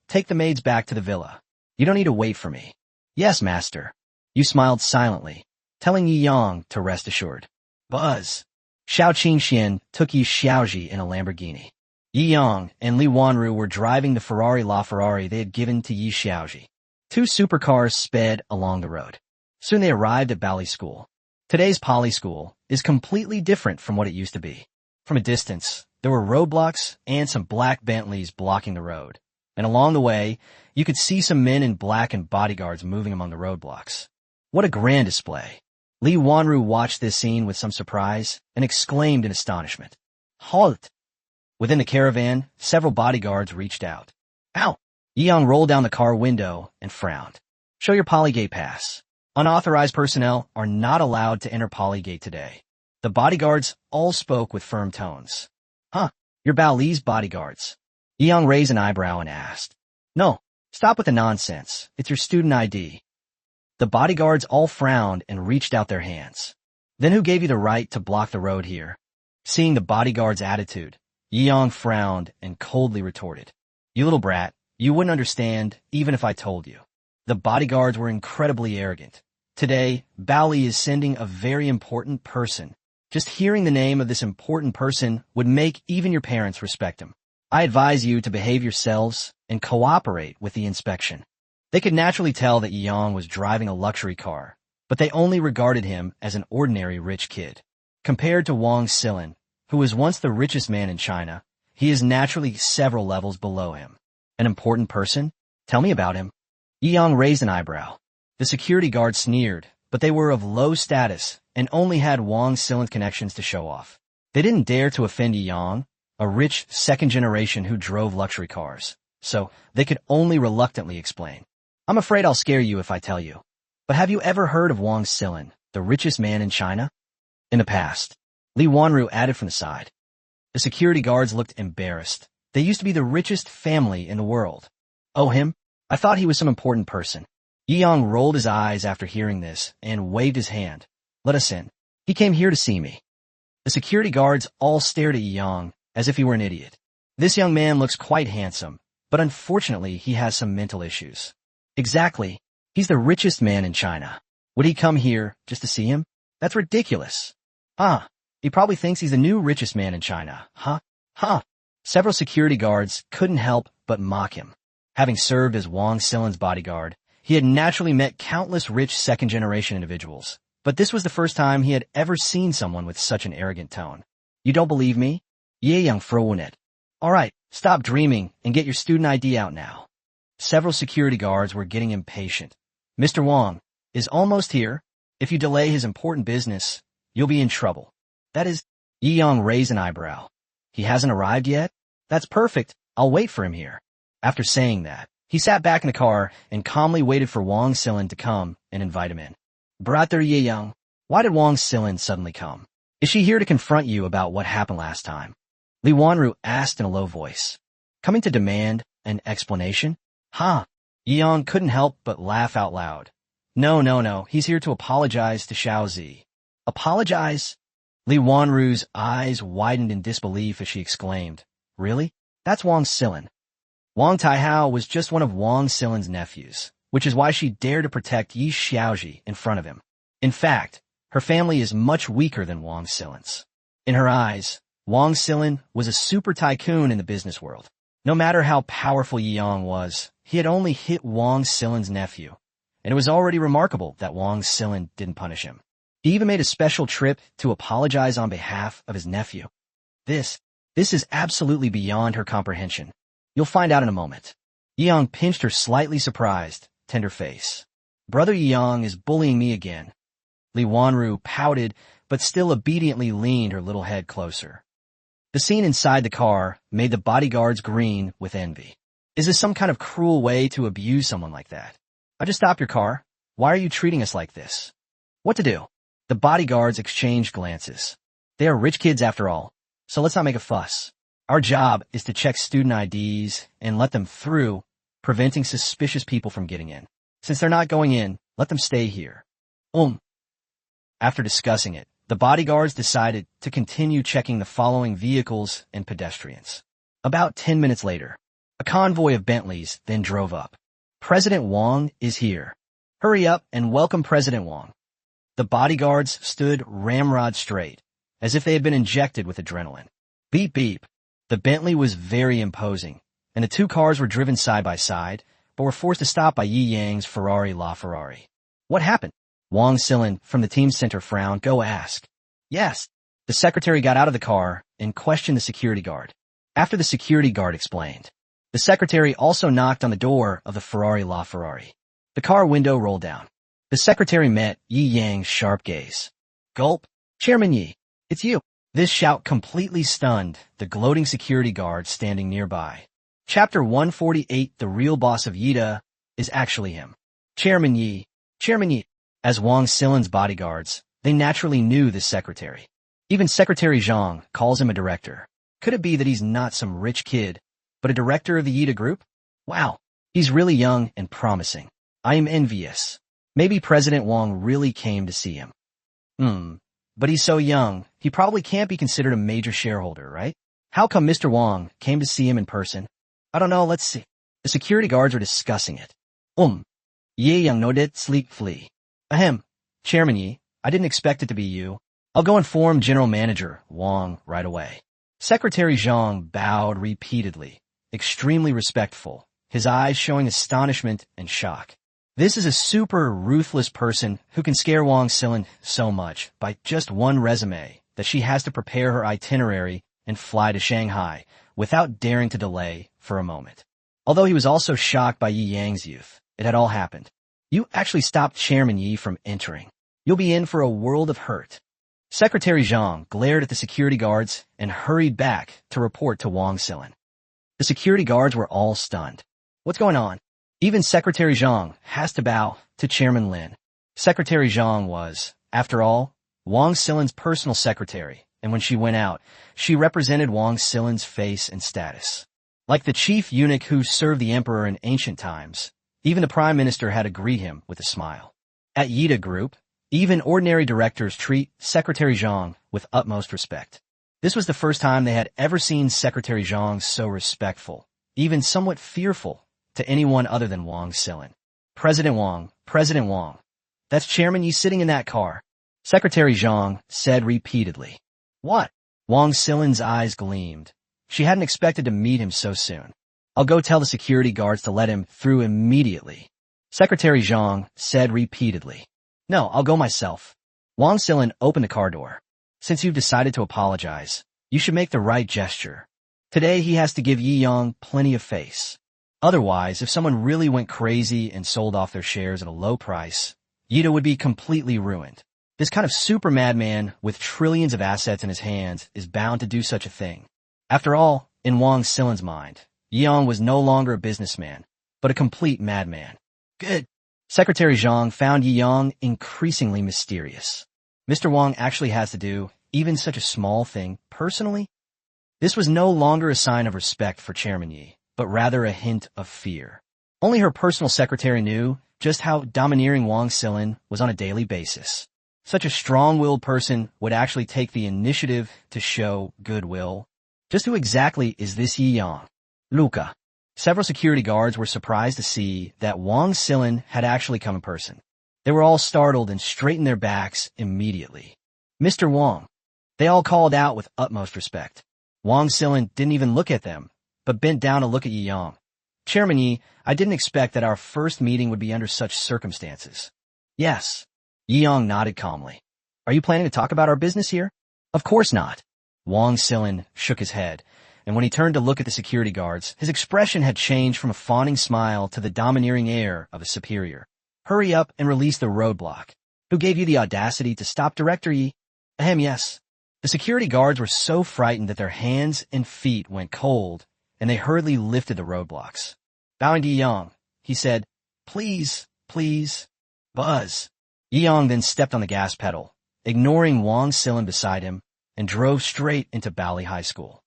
take the maids back to the villa. You don't need to wait for me. Yes, master. You smiled silently, telling Yi Yang to rest assured. Buzz. Xiao Qingxian took Yi Xiaoji in a Lamborghini. Yi Yang and Li Wanru were driving the Ferrari LaFerrari they had given to Yi Xiaoji. Two supercars sped along the road. Soon they arrived at Bally School. Today's Poly School is completely different from what it used to be. From a distance, there were roadblocks and some black Bentleys blocking the road. And along the way, you could see some men in black and bodyguards moving among the roadblocks. What a grand display. Li Wanru watched this scene with some surprise and exclaimed in astonishment. Halt! Within the caravan, several bodyguards reached out. Ow! Yi Yang rolled down the car window and frowned. Show your polygate pass. Unauthorized personnel are not allowed to enter polygate today. The bodyguards all spoke with firm tones. Huh, you're Bao's bodyguards. Yi Yang raised an eyebrow and asked. No, stop with the nonsense. It's your student ID. The bodyguards all frowned and reached out their hands. Then who gave you the right to block the road here? Seeing the bodyguard's attitude, Yi Yang frowned and coldly retorted. You little brat, you wouldn't understand even if I told you. The bodyguards were incredibly arrogant. Today, Bao is sending a very important person. Just hearing the name of this important person would make even your parents respect him. I advise you to behave yourselves and cooperate with the inspection. They could naturally tell that Yi Yang was driving a luxury car, but they only regarded him as an ordinary rich kid. Compared to Wang Silin, who was once the richest man in China, he is naturally several levels below him. An important person? Tell me about him. Yi Yang raised an eyebrow. The security guard sneered, but they were of low status and only had Wang Silin's connections to show off. They didn't dare to offend Yi Yang, a rich second generation who drove luxury cars, so they could only reluctantly explain. I'm afraid I'll scare you if I tell you. But have you ever heard of Wang Silin, the richest man in China? In the past, Li Wanru added from the side. The security guards looked embarrassed. They used to be the richest family in the world. Oh, him? I thought he was some important person. Yi Yang rolled his eyes after hearing this and waved his hand. Let us in. He came here to see me. The security guards all stared at Yi Yang as if he were an idiot. This young man looks quite handsome, but unfortunately he has some mental issues. Exactly. He's the richest man in China. Would he come here just to see him? That's ridiculous. Huh. He probably thinks he's the new richest man in China. Huh? Several security guards couldn't help but mock him. Having served as Wang Silin's bodyguard, he had naturally met countless rich second-generation individuals, But this was the first time he had ever seen someone with such an arrogant tone. You don't believe me? Ye young frowonet. All right, stop dreaming and get your student ID out now. Several security guards were getting impatient. Mr. Wong is almost here. If you delay his important business, you'll be in trouble. That is, Yi Yang raised an eyebrow. He hasn't arrived yet? That's perfect. I'll wait for him here. After saying that, he sat back in the car and calmly waited for Wang Silin to come and invite him in. Brother Yi Yang, why did Wang Silin suddenly come? Is she here to confront you about what happened last time? Li Wanru asked in a low voice. Coming to demand an explanation? Huh? Yi Yang couldn't help but laugh out loud. No, he's here to apologize to Xiaozi. Apologize? Li Wanru's eyes widened in disbelief as she exclaimed. Really? That's Wang Silin. Wang Taihao was just one of Wang Silin's nephews, which is why she dared to protect Yi Xiaoji in front of him. In fact, her family is much weaker than Wang Silin's. In her eyes, Wang Silin was a super tycoon in the business world. No matter how powerful Yi Yang was, he had only hit Wang Silin's nephew, and it was already remarkable that Wang Silin didn't punish him. He even made a special trip to apologize on behalf of his nephew. This is absolutely beyond her comprehension. You'll find out in a moment. Yi Yang pinched her slightly surprised, tender face. Brother Yi Yang is bullying me again. Li Wanru pouted, but still obediently leaned her little head closer. The scene inside the car made the bodyguards green with envy. Is this some kind of cruel way to abuse someone like that? I just stopped your car. Why are you treating us like this? What to do? The bodyguards exchanged glances. They are rich kids after all, so let's not make a fuss. Our job is to check student IDs and let them through, preventing suspicious people from getting in. Since they're not going in, let them stay here. After discussing it, the bodyguards decided to continue checking the following vehicles and pedestrians. About 10 minutes later, a convoy of Bentleys then drove up. President Wang is here. Hurry up and welcome President Wang. The bodyguards stood ramrod straight, as if they had been injected with adrenaline. Beep beep. The Bentley was very imposing, and the two cars were driven side by side, but were forced to stop by Yi Yang's Ferrari LaFerrari. What happened? Wang Silin from the team center frowned. Go ask. Yes. The secretary got out of the car and questioned the security guard. After the security guard explained, the secretary also knocked on the door of the Ferrari LaFerrari. The car window rolled down. The secretary met Yi Yang's sharp gaze. Gulp. Chairman Yi, it's you. This shout completely stunned the gloating security guard standing nearby. Chapter 148, the real boss of Yida, is actually him. Chairman Yi. As Wang Silin's bodyguards, they naturally knew this secretary. Even Secretary Zhang calls him a director. Could it be that he's not some rich kid, but a director of the Yida group? Wow, he's really young and promising. I am envious. Maybe President Wang really came to see him. But he's so young, he probably can't be considered a major shareholder, right? How come Mr. Wang came to see him in person? I don't know, let's see. The security guards are discussing it. Ye Yang nodet sleek flee. Ahem. Chairman Yi, I didn't expect it to be you. I'll go inform General Manager Wang right away. Secretary Zhang bowed repeatedly, extremely respectful, his eyes showing astonishment and shock. This is a super ruthless person who can scare Wang Silin so much by just one resume that she has to prepare her itinerary and fly to Shanghai without daring to delay for a moment. Although he was also shocked by Yi Yang's youth, it had all happened. You actually stopped Chairman Yi from entering. You'll be in for a world of hurt. Secretary Zhang glared at the security guards and hurried back to report to Wang Silin. The security guards were all stunned. What's going on? Even Secretary Zhang has to bow to Chairman Lin. Secretary Zhang was, after all, Wang Silin's personal secretary, and when she went out, she represented Wang Silin's face and status. Like the chief eunuch who served the emperor in ancient times, even the prime minister had to greet him with a smile. At Yida Group, even ordinary directors treat Secretary Zhang with utmost respect. This was the first time they had ever seen Secretary Zhang so respectful, even somewhat fearful, to anyone other than Wang Silin. President Wang. That's Chairman Yi sitting in that car. Secretary Zhang said repeatedly. What? Wang Silin's eyes gleamed. She hadn't expected to meet him so soon. I'll go tell the security guards to let him through immediately. Secretary Zhang said repeatedly. No, I'll go myself. Wang Silin opened the car door. Since you've decided to apologize, you should make the right gesture. Today he has to give Yi Yang plenty of face. Otherwise, if someone really went crazy and sold off their shares at a low price, Yida would be completely ruined. This kind of super madman with trillions of assets in his hands is bound to do such a thing. After all, in Wang Silin's mind, Yi Yang was no longer a businessman, but a complete madman. Good. Secretary Zhang found Yi Yang increasingly mysterious. Mr. Wang actually has to do even such a small thing personally? This was no longer a sign of respect for Chairman Yi, but rather a hint of fear. Only her personal secretary knew just how domineering Wang Silin was on a daily basis. Such a strong-willed person would actually take the initiative to show goodwill. Just who exactly is this Yi Yang? Luca. Several security guards were surprised to see that Wang Silin had actually come in person. They were all startled and straightened their backs immediately. Mr. Wang. They all called out with utmost respect. Wang Silin didn't even look at them, but bent down to look at Yi Yang. Chairman Yi, I didn't expect that our first meeting would be under such circumstances. Yes. Yi Yang nodded calmly. Are you planning to talk about our business here? Of course not. Wang Silin shook his head, and when he turned to look at the security guards, his expression had changed from a fawning smile to the domineering air of a superior. Hurry up and release the roadblock. Who gave you the audacity to stop Director Yi? Yes. The security guards were so frightened that their hands and feet went cold, and they hurriedly lifted the roadblocks. Bowing to Yi Yang, he said, Please, please. Buzz. Yi Yang then stepped on the gas pedal, ignoring Wang Silin beside him, and drove straight into Bali High School.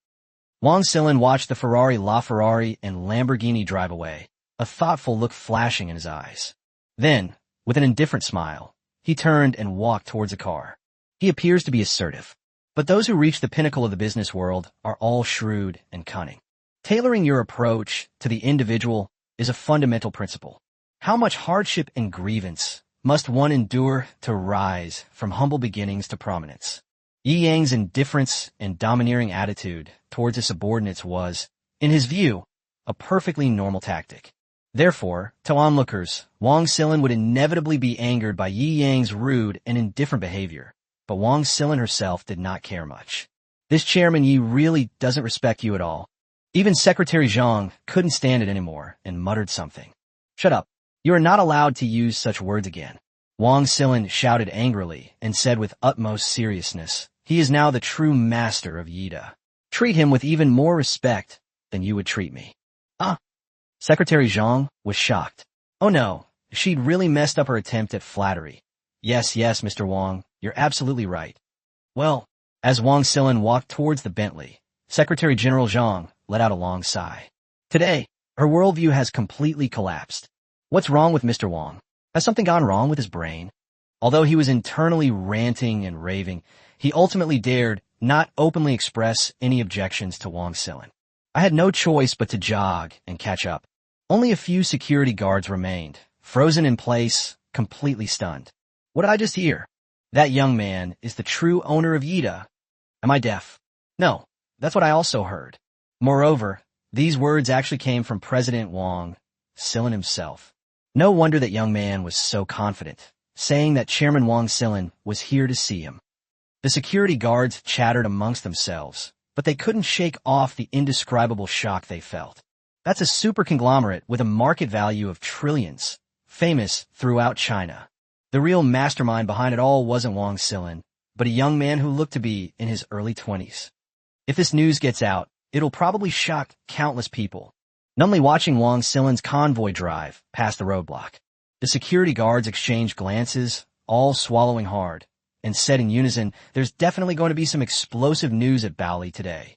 Wang Silin watched the LaFerrari and Lamborghini drive away, a thoughtful look flashing in his eyes. Then, with an indifferent smile, he turned and walked towards the car. He appears to be assertive. But those who reach the pinnacle of the business world are all shrewd and cunning. Tailoring your approach to the individual is a fundamental principle. How much hardship and grievance must one endure to rise from humble beginnings to prominence? Yi Yang's indifference and domineering attitude towards his subordinates was, in his view, a perfectly normal tactic. Therefore, to onlookers, Wang Silin would inevitably be angered by Yi Yang's rude and indifferent behavior. But Wang Silin herself did not care much. This Chairman Yi really doesn't respect you at all. Even Secretary Zhang couldn't stand it anymore and muttered something. Shut up. You are not allowed to use such words again. Wang Silin shouted angrily and said with utmost seriousness, He is now the true master of Yida. Treat him with even more respect than you would treat me. Secretary Zhang was shocked. Oh no, she'd really messed up her attempt at flattery. Yes, Mr. Wang, you're absolutely right. Well, as Wang Silin walked towards the Bentley, Secretary General Zhang let out a long sigh. Today, her worldview has completely collapsed. What's wrong with Mr. Wang? Has something gone wrong with his brain? Although he was internally ranting and raving, he ultimately dared not openly express any objections to Wang Silin. I had no choice but to jog and catch up. Only a few security guards remained, frozen in place, completely stunned. What did I just hear? That young man is the true owner of Yida. Am I deaf? No, that's what I also heard. Moreover, these words actually came from President Wang Silin himself. No wonder that young man was so confident, saying that Chairman Wang Silin was here to see him. The security guards chattered amongst themselves, but they couldn't shake off the indescribable shock they felt. That's a super conglomerate with a market value of trillions, famous throughout China. The real mastermind behind it all wasn't Wang Silin, but a young man who looked to be in his early 20s. If this news gets out, it'll probably shock countless people. Numbly watching Wang Silin's convoy drive past the roadblock, the security guards exchanged glances, all swallowing hard, and said in unison, there's definitely going to be some explosive news at Bali today.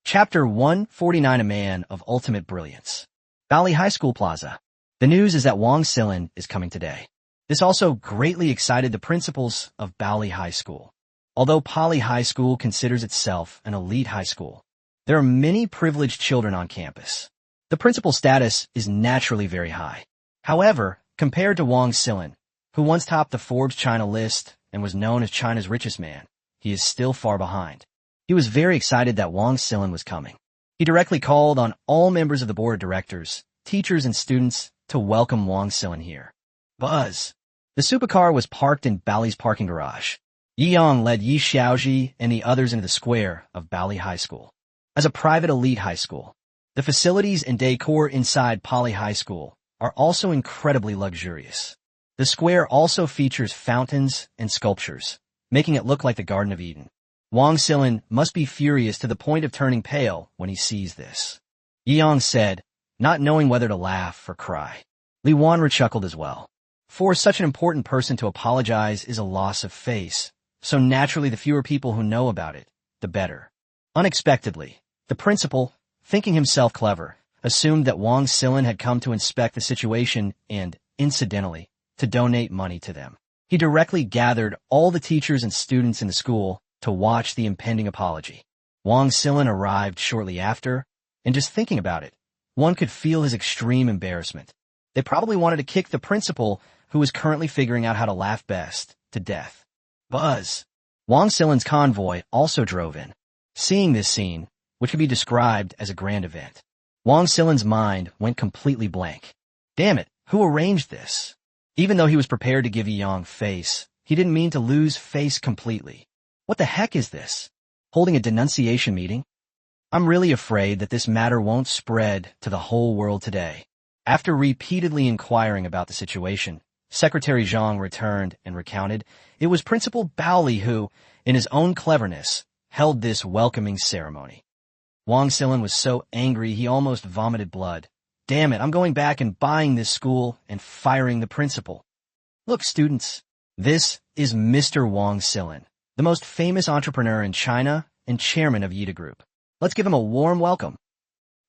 Chapter 149, A Man of Ultimate Brilliance. Bali High School Plaza. The news is that Wang Silin is coming today. This also greatly excited the principals of Bali High School. Although Bali High School considers itself an elite high school, there are many privileged children on campus. The principal status is naturally very high. However, compared to Wang Silin, who once topped the Forbes China list and was known as China's richest man, he is still far behind. He was very excited that Wang Silin was coming. He directly called on all members of the board of directors, teachers, and students to welcome Wang Silin here. Buzz. The supercar was parked in Bali's parking garage. Yi Yang led Yi Xiaoji and the others into the square of Baoli High School. As a private elite high school, the facilities and decor inside Poly High School are also incredibly luxurious. The square also features fountains and sculptures, making it look like the Garden of Eden. Wang Silin must be furious to the point of turning pale when he sees this. Yi Yang said, not knowing whether to laugh or cry. Li Wanru chuckled as well. For such an important person to apologize is a loss of face, so naturally the fewer people who know about it, the better. Unexpectedly, the principal, thinking himself clever, assumed that Wang Silin had come to inspect the situation and, incidentally, to donate money to them. He directly gathered all the teachers and students in the school to watch the impending apology. Wang Silin arrived shortly after, and just thinking about it, one could feel his extreme embarrassment. They probably wanted to kick the principal, who was currently figuring out how to laugh best, to death. Buzz! Wang Silin's convoy also drove in. Seeing this scene, which could be described as a grand event, Wang Silin's mind went completely blank. Damn it, who arranged this? Even though he was prepared to give Yi Yang face, he didn't mean to lose face completely. What the heck is this? Holding a denunciation meeting? I'm really afraid that this matter won't spread to the whole world today. After repeatedly inquiring about the situation, Secretary Zhang returned and recounted it was Principal Baoli who, in his own cleverness, held this welcoming ceremony. Wang Silin was so angry he almost vomited blood. Damn it, I'm going back and buying this school and firing the principal. Look, students, this is Mr. Wang Silin, the most famous entrepreneur in China and chairman of Yida Group. Let's give him a warm welcome.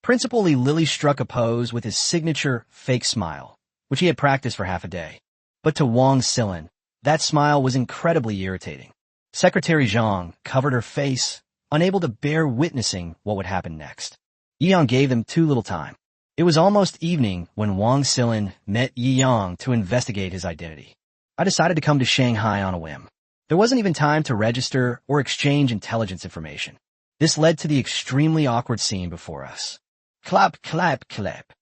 Principal Li Lily struck a pose with his signature fake smile, which he had practiced for half a day. But to Wang Silin, that smile was incredibly irritating. Secretary Zhang covered her face, unable to bear witnessing what would happen next. Yi Yang gave them too little time. It was almost evening when Wang Silin met Yi Yang to investigate his identity. I decided to come to Shanghai on a whim. There wasn't even time to register or exchange intelligence information. This led to the extremely awkward scene before us. Clap, clap, clap.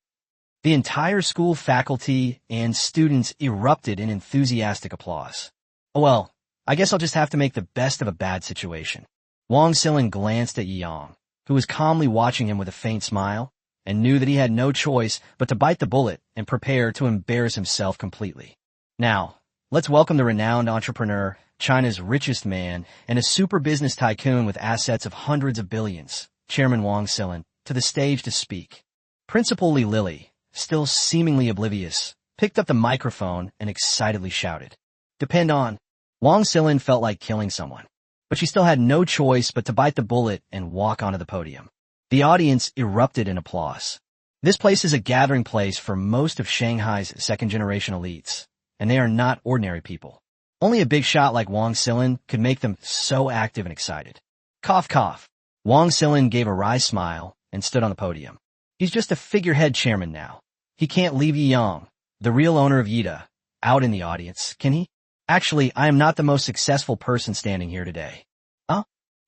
The entire school faculty and students erupted in enthusiastic applause. Oh well, I guess I'll just have to make the best of a bad situation. Wang Silin glanced at Yi Yang, who was calmly watching him with a faint smile, and knew that he had no choice but to bite the bullet and prepare to embarrass himself completely. Now, let's welcome the renowned entrepreneur, China's richest man, and a super business tycoon with assets of hundreds of billions, Chairman Wang Silin, to the stage to speak. Principal Li Lily, still seemingly oblivious, picked up the microphone and excitedly shouted. Depend on. Wang Silin felt like killing someone, but she still had no choice but to bite the bullet and walk onto the podium. The audience erupted in applause. This place is a gathering place for most of Shanghai's second-generation elites, and they are not ordinary people. Only a big shot like Wang Silin could make them so active and excited. Cough, cough. Wang Silin gave a wry smile and stood on the podium. He's just a figurehead chairman now. He can't leave Yi Yang, the real owner of Yida, out in the audience, can he? Actually, I am not the most successful person standing here today. Huh?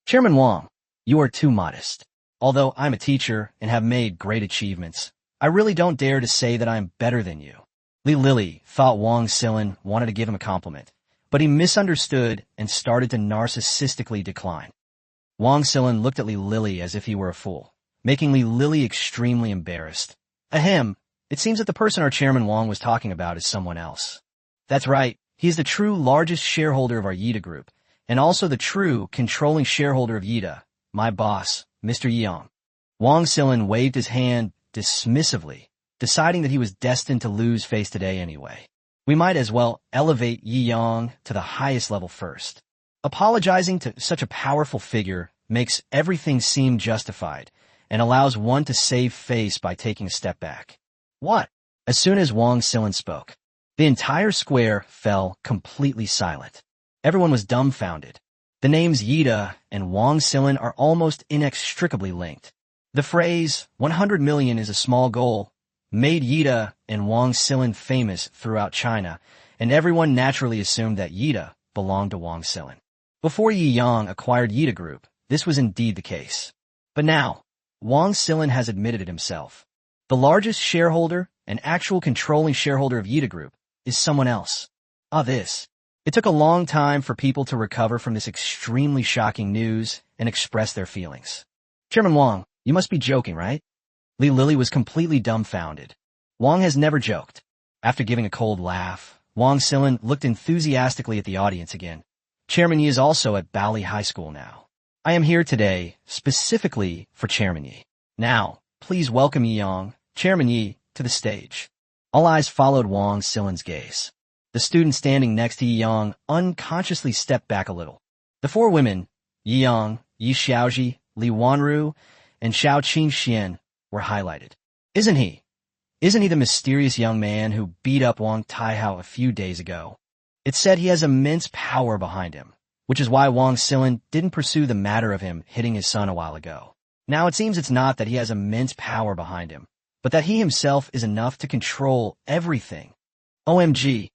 Chairman Wang, you are too modest. Although I'm a teacher and have made great achievements, I really don't dare to say that I'm better than you. Li Lily thought Wang Silin wanted to give him a compliment, but he misunderstood and started to narcissistically decline. Wang Silin looked at Li Lily as if he were a fool, making Li Lily extremely embarrassed. Ahem, it seems that the person our Chairman Wang was talking about is someone else. That's right, he is the true largest shareholder of our Yida Group, and also the true controlling shareholder of Yida, my boss, Mr. Yi Yang. Wang Silin waved his hand dismissively, deciding that he was destined to lose face today anyway. We might as well elevate Yi Yang to the highest level first. Apologizing to such a powerful figure makes everything seem justified and allows one to save face by taking a step back. What? As soon as Wang Silin spoke, the entire square fell completely silent. Everyone was dumbfounded. The names Yida and Wang Silin are almost inextricably linked. The phrase, 100 million is a small goal, made Yida and Wang Silin famous throughout China, and everyone naturally assumed that Yida belonged to Wang Silin. Before Yi Yang acquired Yida Group, this was indeed the case. But now, Wang Silin has admitted it himself. The largest shareholder and actual controlling shareholder of Yida Group is someone else. This It took a long time for people to recover from this extremely shocking news and express their feelings. Chairman Wang, you must be joking, right? Li Lily was completely dumbfounded. Wang has never joked. After giving a cold laugh, Wang Silin looked enthusiastically at the audience again. Chairman Yi is also at Bali High School now. I am here today specifically for Chairman Yi. Now, please welcome Yi Yang, Chairman Yi, to the stage. All eyes followed Wang Silin's gaze. The student standing next to Yi Yang unconsciously stepped back a little. The four women, Yi Yang, Yi Xiaoji, Li Wanru, and Xiao Qingxian, were highlighted. Isn't he the mysterious young man who beat up Wang Taihao a few days ago? It's said he has immense power behind him, which is why Wang Silin didn't pursue the matter of him hitting his son a while ago. Now it seems it's not that he has immense power behind him, but that he himself is enough to control everything. OMG.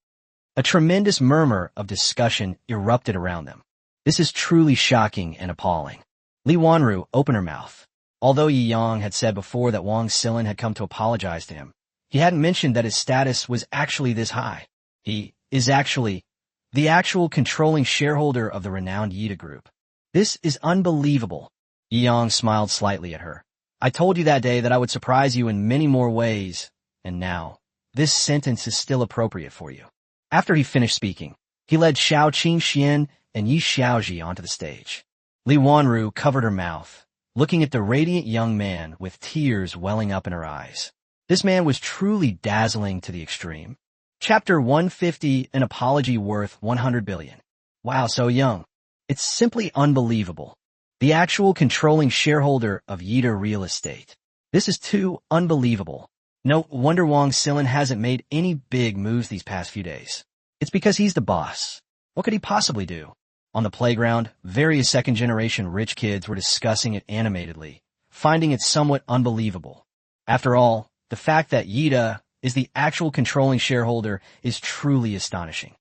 A tremendous murmur of discussion erupted around them. This is truly shocking and appalling. Li Wanru opened her mouth. Although Yi Yang had said before that Wang Silin had come to apologize to him, he hadn't mentioned that his status was actually this high. He is actually the actual controlling shareholder of the renowned Yida Group. This is unbelievable. Yi Yang smiled slightly at her. I told you that day that I would surprise you in many more ways, and now, this sentence is still appropriate for you. After he finished speaking, he led Xiao Qingxian and Yi Xiaoji onto the stage. Li Wanru covered her mouth, looking at the radiant young man with tears welling up in her eyes. This man was truly dazzling to the extreme. Chapter 150, an apology worth 100 billion. Wow, so young. It's simply unbelievable. The actual controlling shareholder of Yida Real Estate. This is too unbelievable. No wonder Wang Silin hasn't made any big moves these past few days. It's because he's the boss. What could he possibly do? On the playground, various second-generation rich kids were discussing it animatedly, finding it somewhat unbelievable. After all, the fact that Yida is the actual controlling shareholder is truly astonishing.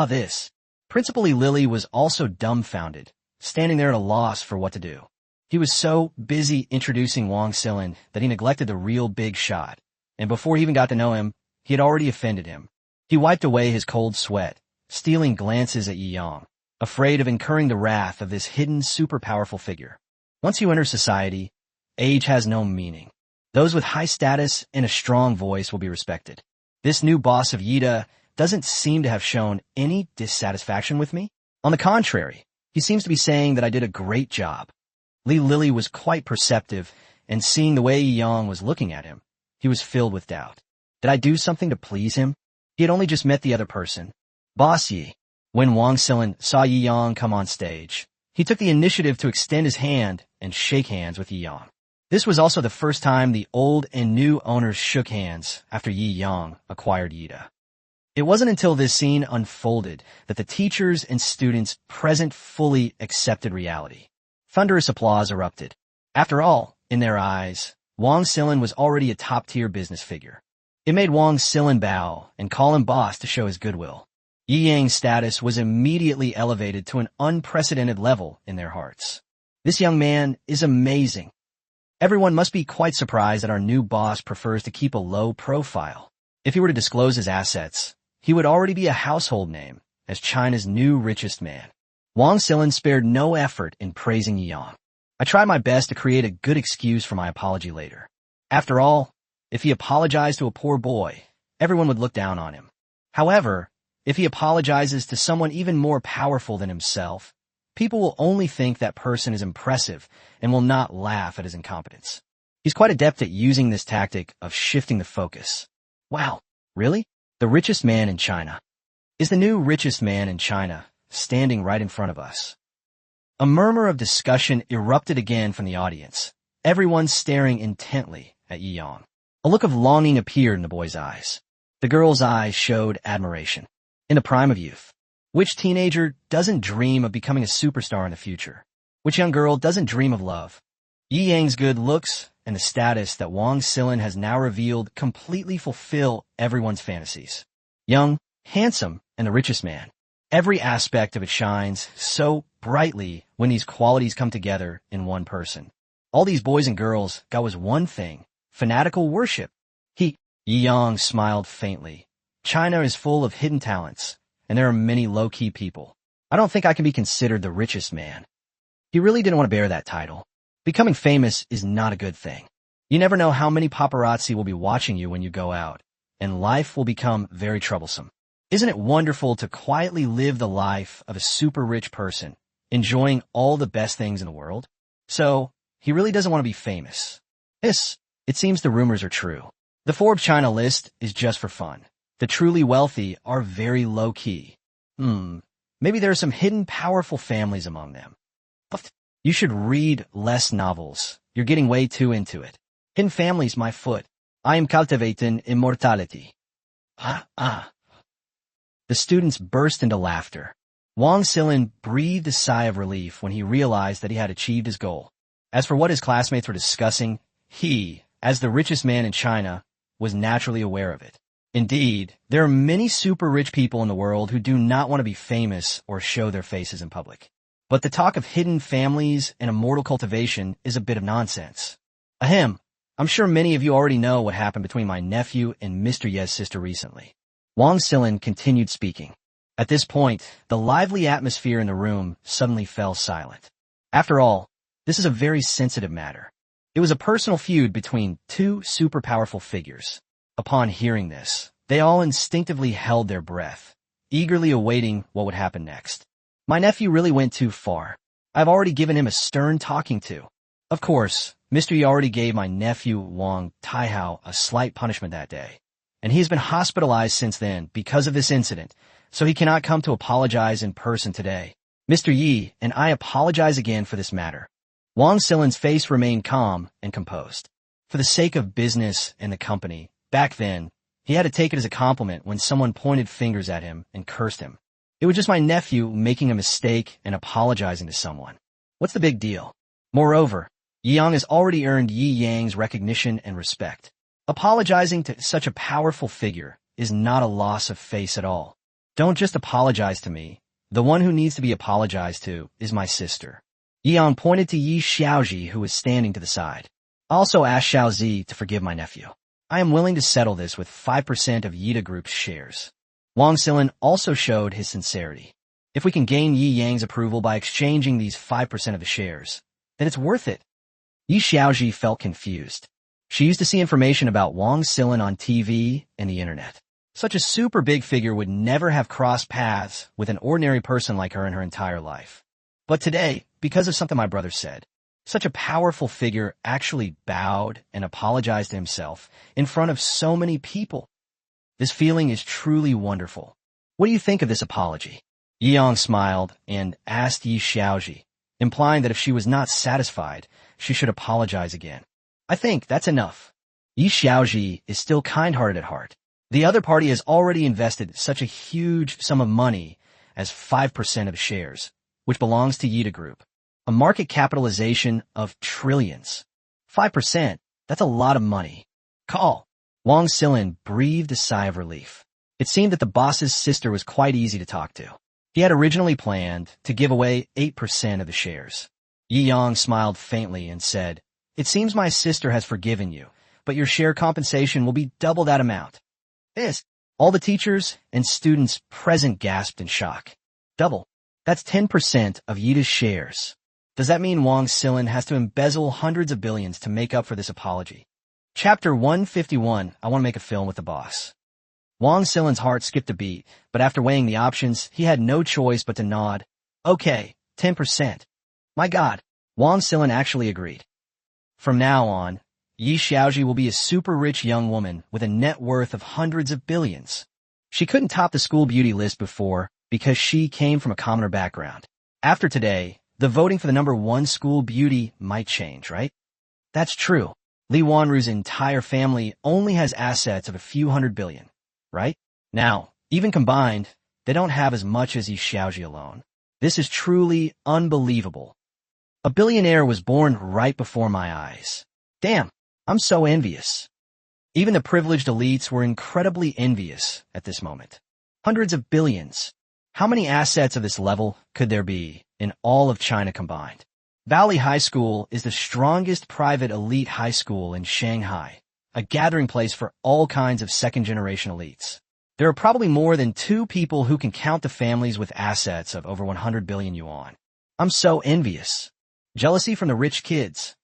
This. Principal Lily was also dumbfounded, standing there at a loss for what to do. He was so busy introducing Wang Silin that he neglected the real big shot. And before he even got to know him, he had already offended him. He wiped away his cold sweat, stealing glances at Yi Yang, afraid of incurring the wrath of this hidden super-powerful figure. Once you enter society, age has no meaning. Those with high status and a strong voice will be respected. This new boss of Yida doesn't seem to have shown any dissatisfaction with me. On the contrary, he seems to be saying that I did a great job. Li Lily was quite perceptive, and seeing the way Yi Yang was looking at him, he was filled with doubt. Did I do something to please him? He had only just met the other person. Boss Yi. When Wang Silin saw Yi Yang come on stage, he took the initiative to extend his hand and shake hands with Yi Yang. This was also the first time the old and new owners shook hands after Yi Yang acquired Yida. It wasn't until this scene unfolded that the teachers and students present fully accepted reality. Thunderous applause erupted. After all, in their eyes, Wang Silin was already a top-tier business figure. It made Wang Silin bow and call him boss to show his goodwill. Yi Yang's status was immediately elevated to an unprecedented level in their hearts. This young man is amazing. Everyone must be quite surprised that our new boss prefers to keep a low profile. If he were to disclose his assets, he would already be a household name as China's new richest man. Wang Silin spared no effort in praising Yi Yang. I tried my best to create a good excuse for my apology later. After all, if he apologized to a poor boy, everyone would look down on him. However, if he apologizes to someone even more powerful than himself, people will only think that person is impressive and will not laugh at his incompetence. He's quite adept at using this tactic of shifting the focus. Wow, really? The richest man in China is the new richest man in China, standing right in front of us. A murmur of discussion erupted again from the audience, everyone staring intently at Yi Yang. A look of longing appeared in the boy's eyes. The girl's eyes showed admiration. In the prime of youth, which teenager doesn't dream of becoming a superstar in the future? Which young girl doesn't dream of love? Yi Yang's good looks and the status that Wang Silin has now revealed completely fulfill everyone's fantasies. Young, handsome, and the richest man. Every aspect of it shines so brightly when these qualities come together in one person. All these boys and girls got was one thing, fanatical worship. Yi Yang smiled faintly. China is full of hidden talents, and there are many low-key people. I don't think I can be considered the richest man. He really didn't want to bear that title. Becoming famous is not a good thing. You never know how many paparazzi will be watching you when you go out, and life will become very troublesome. Isn't it wonderful to quietly live the life of a super rich person, enjoying all the best things in the world? So, he really doesn't want to be famous. It seems the rumors are true. The Forbes China list is just for fun. The truly wealthy are very low-key. Maybe there are some hidden powerful families among them. But you should read less novels. You're getting way too into it. Hidden families, my foot. I am cultivating immortality. The students burst into laughter. Wang Silin breathed a sigh of relief when he realized that he had achieved his goal. As for what his classmates were discussing, he, as the richest man in China, was naturally aware of it. Indeed, there are many super rich people in the world who do not want to be famous or show their faces in public. But the talk of hidden families and immortal cultivation is a bit of nonsense. Ahem, I'm sure many of you already know what happened between my nephew and Mr. Ye's sister recently. Wang Silin continued speaking. At this point, the lively atmosphere in the room suddenly fell silent. After all, this is a very sensitive matter. It was a personal feud between two super powerful figures. Upon hearing this, they all instinctively held their breath, eagerly awaiting what would happen next. My nephew really went too far. I've already given him a stern talking to. Of course, Mr. Yi already gave my nephew Wang Taihao a slight punishment that day, and he has been hospitalized since then because of this incident, so he cannot come to apologize in person today. Mr. Yi and I apologize again for this matter. Wang Silin's face remained calm and composed. For the sake of business and the company, back then, he had to take it as a compliment when someone pointed fingers at him and cursed him. It was just my nephew making a mistake and apologizing to someone. What's the big deal? Moreover, Yi Yang has already earned Yi Yang's recognition and respect. Apologizing to such a powerful figure is not a loss of face at all. Don't just apologize to me. The one who needs to be apologized to is my sister. Yi Yang pointed to Yi Xiaoji, who was standing to the side. I also asked Xiaozi to forgive my nephew. I am willing to settle this with 5% of Yida Group's shares. Wang Silin also showed his sincerity. If we can gain Yi Yang's approval by exchanging these 5% of the shares, then it's worth it. Yi Xiaoji felt confused. She used to see information about Wang Silin on TV and the internet. Such a super big figure would never have crossed paths with an ordinary person like her in her entire life. But today, because of something my brother said, such a powerful figure actually bowed and apologized to himself in front of so many people. This feeling is truly wonderful. What do you think of this apology? Yi Yang smiled and asked Yi Xiaoji, implying that if she was not satisfied, she should apologize again. I think that's enough. Yi Xiaoji is still kind-hearted at heart. The other party has already invested such a huge sum of money as 5% of shares, which belongs to Yida Group. A market capitalization of trillions. 5%, that's a lot of money. Call. Wang Silin breathed a sigh of relief. It seemed that the boss's sister was quite easy to talk to. He had originally planned to give away 8% of the shares. Yi Yang smiled faintly and said, "It seems my sister has forgiven you, but your share compensation will be double that amount." All the teachers and students present gasped in shock. Double. That's 10% of Yida's shares. Does that mean Wang Silin has to embezzle hundreds of billions to make up for this apology? Chapter 151, I want to make a film with the boss. Wang Silin's heart skipped a beat, but after weighing the options, he had no choice but to nod. Okay, 10%. My God, Wang Silin actually agreed. From now on, Yi Xiaoji will be a super rich young woman with a net worth of hundreds of billions. She couldn't top the school beauty list before because she came from a commoner background. After today, the voting for the #1 school beauty might change, right? That's true. Li Wanru's entire family only has assets of a few hundred billion, right? Now, even combined, they don't have as much as Yi Xiaoji alone. This is truly unbelievable. A billionaire was born right before my eyes. Damn, I'm so envious. Even the privileged elites were incredibly envious at this moment. Hundreds of billions. How many assets of this level could there be in all of China combined? Valley High School is the strongest private elite high school in Shanghai, a gathering place for all kinds of second-generation elites. There are probably more than 2 people who can count the families with assets of over 100 billion yuan. I'm so envious. Jealousy from the rich kids.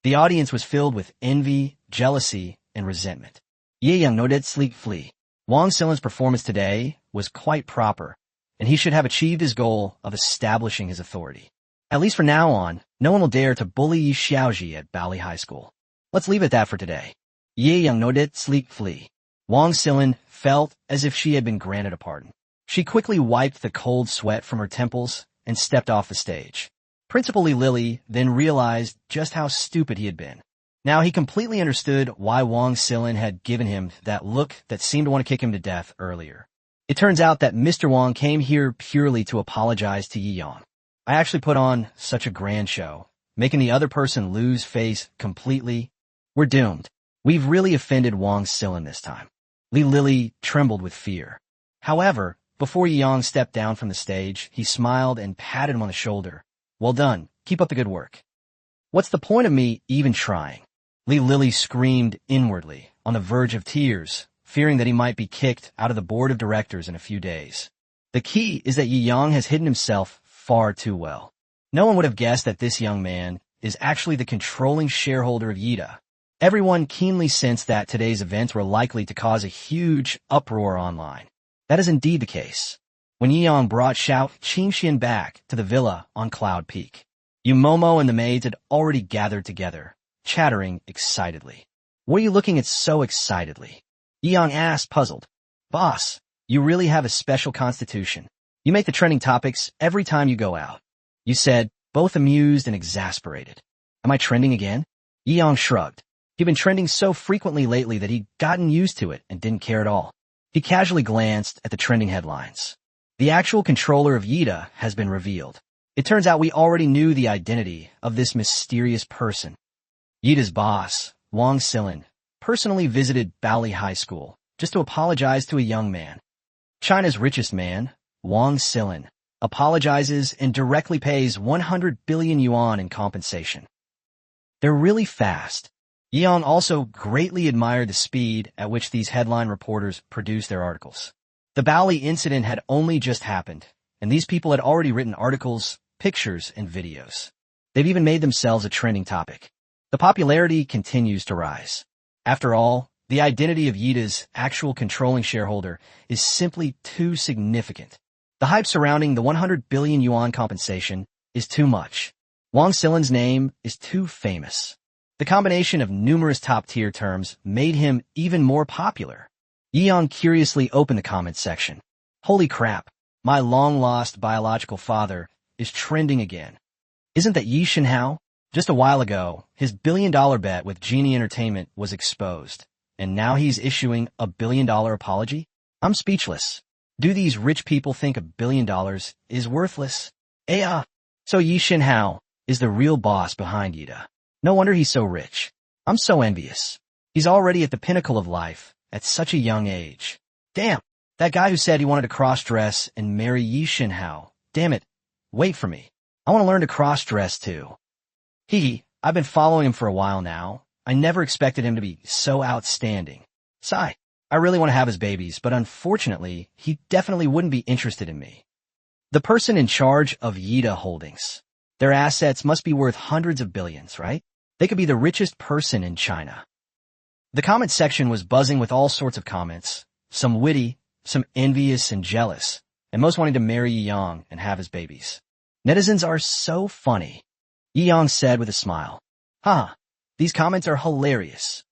The audience was filled with envy, jealousy, and resentment. Ye Young noted sleek flee. Wang Silin's performance today was quite proper, and he should have achieved his goal of establishing his authority. At least from now on, no one will dare to bully Yi Xiaoji at Bali High School. Let's leave it at that for today. Ye Young noted sleek flee. Wang Silin felt as if she had been granted a pardon. She quickly wiped the cold sweat from her temples and stepped off the stage. Principal Li Lily then realized just how stupid he had been. Now he completely understood why Wang Silin had given him that look that seemed to want to kick him to death earlier. It turns out that Mr. Wang came here purely to apologize to Yi Yang. I actually put on such a grand show, making the other person lose face completely. We're doomed. We've really offended Wang Silin this time. Li Lily trembled with fear. However, before Yi Yang stepped down from the stage, he smiled and patted him on the shoulder. Well done. Keep up the good work. What's the point of me even trying? Li Lily screamed inwardly, on the verge of tears, fearing that he might be kicked out of the board of directors in a few days. The key is that Yi Yang has hidden himself far too well. No one would have guessed that this young man is actually the controlling shareholder of Yida. Everyone keenly sensed that today's events were likely to cause a huge uproar online. That is indeed the case. When Yi Yang brought Xiao Qingxian back to the villa on Cloud Peak, Yu Momo and the maids had already gathered together, chattering excitedly. What are you looking at so excitedly? Yi Yang asked, puzzled. Boss, you really have a special constitution. You make the trending topics every time you go out. You said, both amused and exasperated. Am I trending again? Yi Yang shrugged. He'd been trending so frequently lately that he'd gotten used to it and didn't care at all. He casually glanced at the trending headlines. The actual controller of Yida has been revealed. It turns out we already knew the identity of this mysterious person. Yida's boss, Wang Silin, personally visited Bali High School just to apologize to a young man. China's richest man, Wang Silin, apologizes and directly pays 100 billion yuan in compensation. They're really fast. Yi Yang also greatly admired the speed at which these headline reporters produced their articles. The Bali incident had only just happened, and these people had already written articles, pictures, and videos. They've even made themselves a trending topic. The popularity continues to rise. After all, the identity of Yida's actual controlling shareholder is simply too significant. The hype surrounding the 100 billion yuan compensation is too much. Wang Silin's name is too famous. The combination of numerous top-tier terms made him even more popular. Yi Yang curiously opened the comments section. Holy crap, my long-lost biological father is trending again. Isn't that Yi Shenhao? Just a while ago, his billion-dollar bet with Genie Entertainment was exposed, and now he's issuing a billion-dollar apology? I'm speechless. Do these rich people think $1 billion is worthless? So Yi Shenhao is the real boss behind Yida. No wonder he's so rich. I'm so envious. He's already at the pinnacle of life at such a young age. Damn, that guy who said he wanted to cross-dress and marry Yi Shenhao. Damn it, wait for me. I want to learn to cross-dress too. I've been following him for a while now. I never expected him to be so outstanding. Sigh, I really want to have his babies, but unfortunately, he definitely wouldn't be interested in me. The person in charge of Yida Holdings. Their assets must be worth hundreds of billions, right? They could be the richest person in China. The comment section was buzzing with all sorts of comments, some witty, some envious and jealous, and most wanting to marry Yi Yang and have his babies. Netizens are so funny. Yi Yang said with a smile. These comments are hilarious.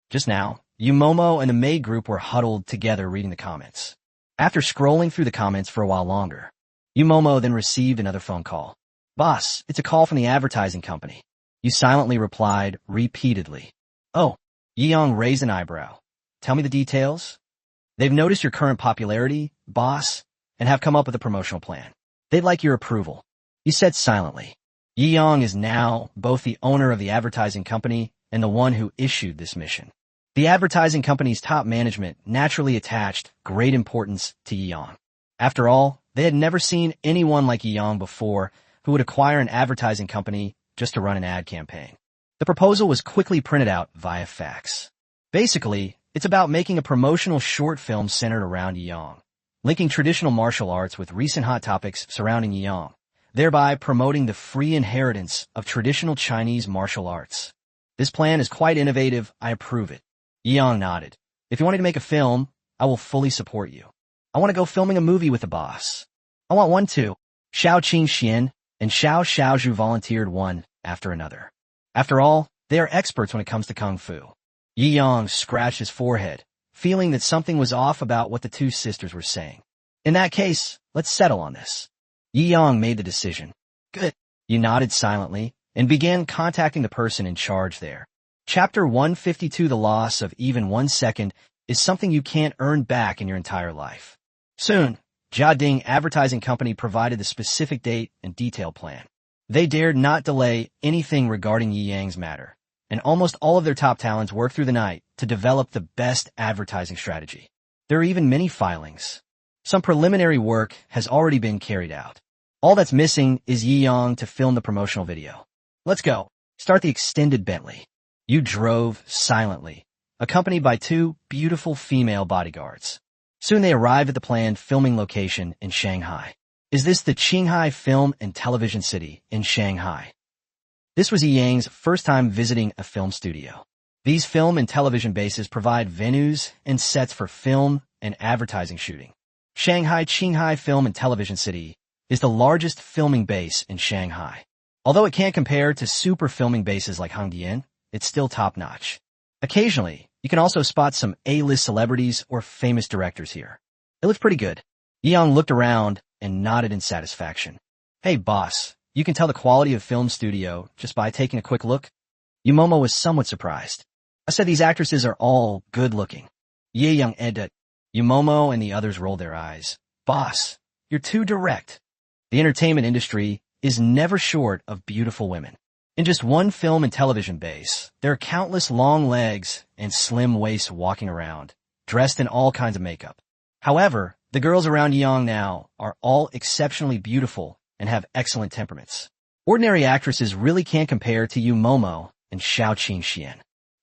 Just now, Yu Momo and the maid group were huddled together reading the comments. After scrolling through the comments for a while longer, Yu Momo then received another phone call. Boss, it's a call from the advertising company. You silently replied repeatedly. Oh, Yi Yang raised an eyebrow. Tell me the details. They've noticed your current popularity, boss, and have come up with a promotional plan. They'd like your approval. You said silently. Yi Yang is now both the owner of the advertising company and the one who issued this mission. The advertising company's top management naturally attached great importance to Yi Yang. After all, they had never seen anyone like Yi Yang before who would acquire an advertising company just to run an ad campaign. The proposal was quickly printed out via fax. Basically, It's about making a promotional short film centered around Yang, linking traditional martial arts with recent hot topics surrounding Yang, thereby promoting the free inheritance of traditional Chinese martial arts. This plan is quite innovative. I approve it. Yang nodded. If you wanted to make a film, I will fully support you. I want to go filming a movie with the boss. I want one too. Xiao Qingxian and Xiao Xiaozhu volunteered one after another. After all, they are experts when it comes to kung fu. Yi Yang scratched his forehead, feeling that something was off about what the two sisters were saying. In that case, let's settle on this. Yi Yang made the decision. Good. You nodded silently and began contacting the person in charge there. Chapter 152 The loss of even 1 second is something you can't earn back in your entire life. Soon, Jiading Advertising Company provided the specific date and detail plan. They dared not delay anything regarding Yi Yang's matter, and almost all of their top talents worked through the night to develop the best advertising strategy. There are even many filings. Some preliminary work has already been carried out. All that's missing is Yi Yang to film the promotional video. Let's go. Start the extended Bentley. You drove silently, accompanied by 2 beautiful female bodyguards. Soon they arrived at the planned filming location in Shanghai. Is this the Qinghai Film and Television City in Shanghai? This was Yi Yang's first time visiting a film studio. These film and television bases provide venues and sets for film and advertising shooting. Shanghai Qinghai Film and Television City is the largest filming base in Shanghai. Although it can't compare to super filming bases like Hongdian, it's still top-notch. Occasionally, you can also spot some A-list celebrities or famous directors here. It looks pretty good. Yi Yang looked around and nodded in satisfaction. Hey, boss, you can tell the quality of film studio just by taking a quick look? Yumomo was somewhat surprised. I said these actresses are all good-looking. Ye Yang edit. Yumomo and the others rolled their eyes. Boss, you're too direct. The entertainment industry is never short of beautiful women. In just one film and television base, there are countless long legs and slim waists walking around, dressed in all kinds of makeup. However, the girls around Yang now are all exceptionally beautiful and have excellent temperaments. Ordinary actresses really can't compare to Yumomo and Xiao Qingxian.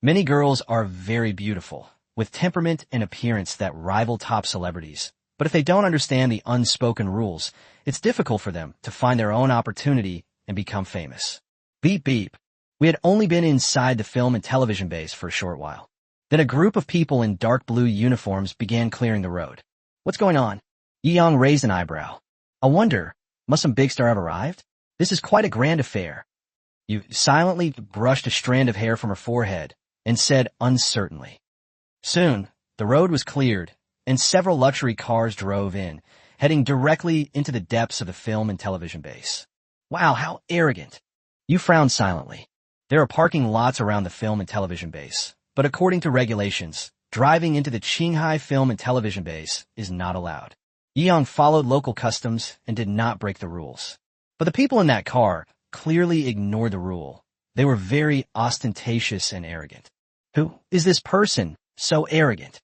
Many girls are very beautiful, with temperament and appearance that rival top celebrities. But if they don't understand the unspoken rules, it's difficult for them to find their own opportunity and become famous. Beep beep. We had only been inside the film and television base for a short while. Then a group of people in dark blue uniforms began clearing the road. What's going on? Yi Yang raised an eyebrow. I wonder, must some big star have arrived? This is quite a grand affair. You silently brushed a strand of hair from her forehead and said uncertainly. Soon, the road was cleared, and several luxury cars drove in, heading directly into the depths of the film and television base. Wow, how arrogant. You frowned silently. There are parking lots around the film and television base, but according to regulations, driving into the Qinghai Film and Television Base is not allowed. Yi Yang followed local customs and did not break the rules. But the people in that car clearly ignored the rule. They were very ostentatious and arrogant. Who is this person so arrogant?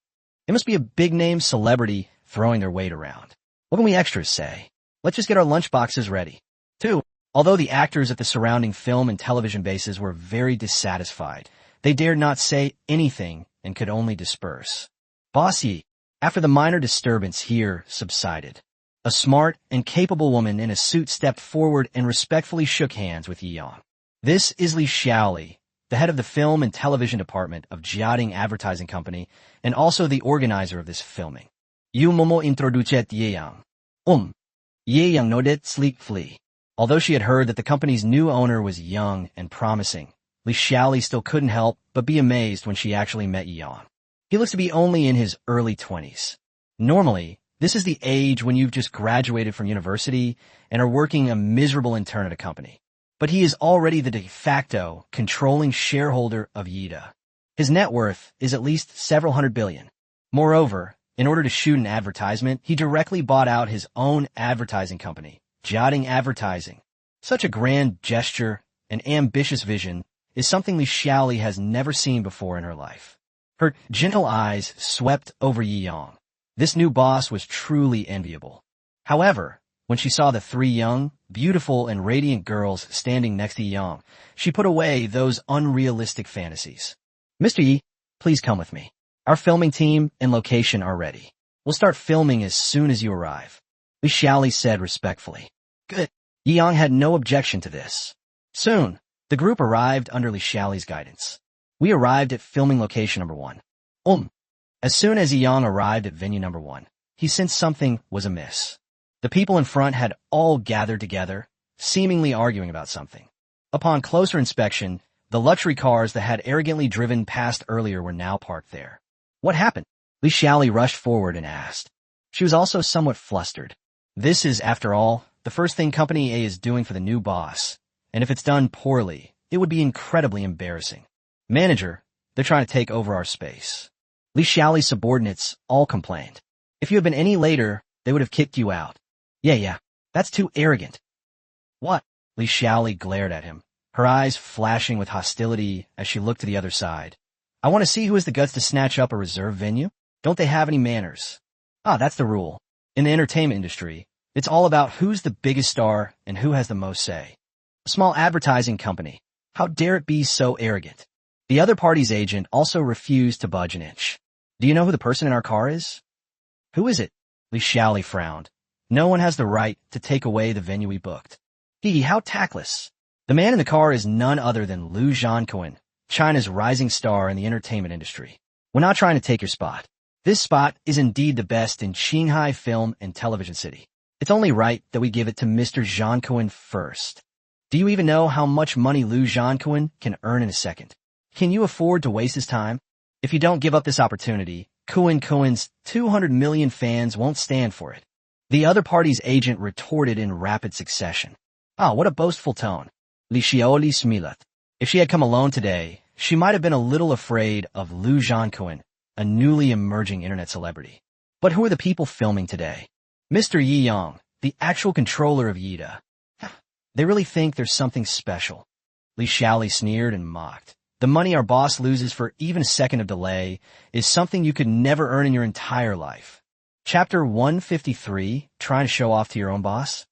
It must be a big-name celebrity throwing their weight around. What can we extras say? Let's just get our lunchboxes ready. 2. Although the actors at the surrounding film and television bases were very dissatisfied, they dared not say anything and could only disperse. Bossy, after the minor disturbance here subsided, a smart and capable woman in a suit stepped forward and respectfully shook hands with Yi Yang. This is Li Xiaoli, the head of the film and television department of Jiading Advertising Company and also the organizer of this filming. You Momo introducet Ye Yang. Ye Yang nodded sleekly. Although she had heard that the company's new owner was young and promising, Li Xiaoli still couldn't help but be amazed when she actually met Yi Yang. He looks to be only in his early 20s. Normally, this is the age when you've just graduated from university and are working a miserable intern at a company. But he is already the de facto controlling shareholder of Yida. His net worth is at least several hundred billion. Moreover, in order to shoot an advertisement, he directly bought out his own advertising company, Jiading Advertising. Such a grand gesture and ambitious vision is something Li Xiaoli has never seen before in her life. Her gentle eyes swept over Yi Yang. This new boss was truly enviable. However, when she saw the 3 young, beautiful, and radiant girls standing next to Yi Yang, she put away those unrealistic fantasies. Mr. Yi, please come with me. Our filming team and location are ready. We'll start filming as soon as you arrive. Li Xiaoli said respectfully. Good. Yi Yang had no objection to this. Soon, the group arrived under Li Xiaoli's guidance. We arrived at filming location number 1. As soon as Yi Yang arrived at venue number 1, he sensed something was amiss. The people in front had all gathered together, seemingly arguing about something. Upon closer inspection, the luxury cars that had arrogantly driven past earlier were now parked there. What happened? Li Xiaoli rushed forward and asked. She was also somewhat flustered. This is, after all, the first thing Company A is doing for the new boss, and if it's done poorly, it would be incredibly embarrassing. Manager, they're trying to take over our space. Li Xiaoli's subordinates all complained. If you had been any later, they would have kicked you out. Yeah, that's too arrogant. What? Li Xiaoli glared at him, her eyes flashing with hostility as she looked to the other side. I want to see who has the guts to snatch up a reserve venue. Don't they have any manners? That's the rule. In the entertainment industry, it's all about who's the biggest star and who has the most say. A small advertising company. How dare it be so arrogant? The other party's agent also refused to budge an inch. Do you know who the person in our car is? Who is it? Li Xiaoli frowned. No one has the right to take away the venue we booked. How tactless. The man in the car is none other than Lu Zhanquan, China's rising star in the entertainment industry. We're not trying to take your spot. This spot is indeed the best in Shanghai film and television city. It's only right that we give it to Mr. Zhanquan first. Do you even know how much money Lu Zhanquan can earn in a second? Can you afford to waste his time? If you don't give up this opportunity, Kuan's 200 million fans won't stand for it. The other party's agent retorted in rapid succession. What a boastful tone. Li Xiaoli smiled. If she had come alone today, she might have been a little afraid of Lu Zhanquan, a newly emerging internet celebrity. But who are the people filming today? Mr. Yi Yang, the actual controller of Yida. They really think there's something special. Li Xiaoli sneered and mocked. The money our boss loses for even a second of delay is something you could never earn in your entire life. Chapter 153, trying to show off to your own boss?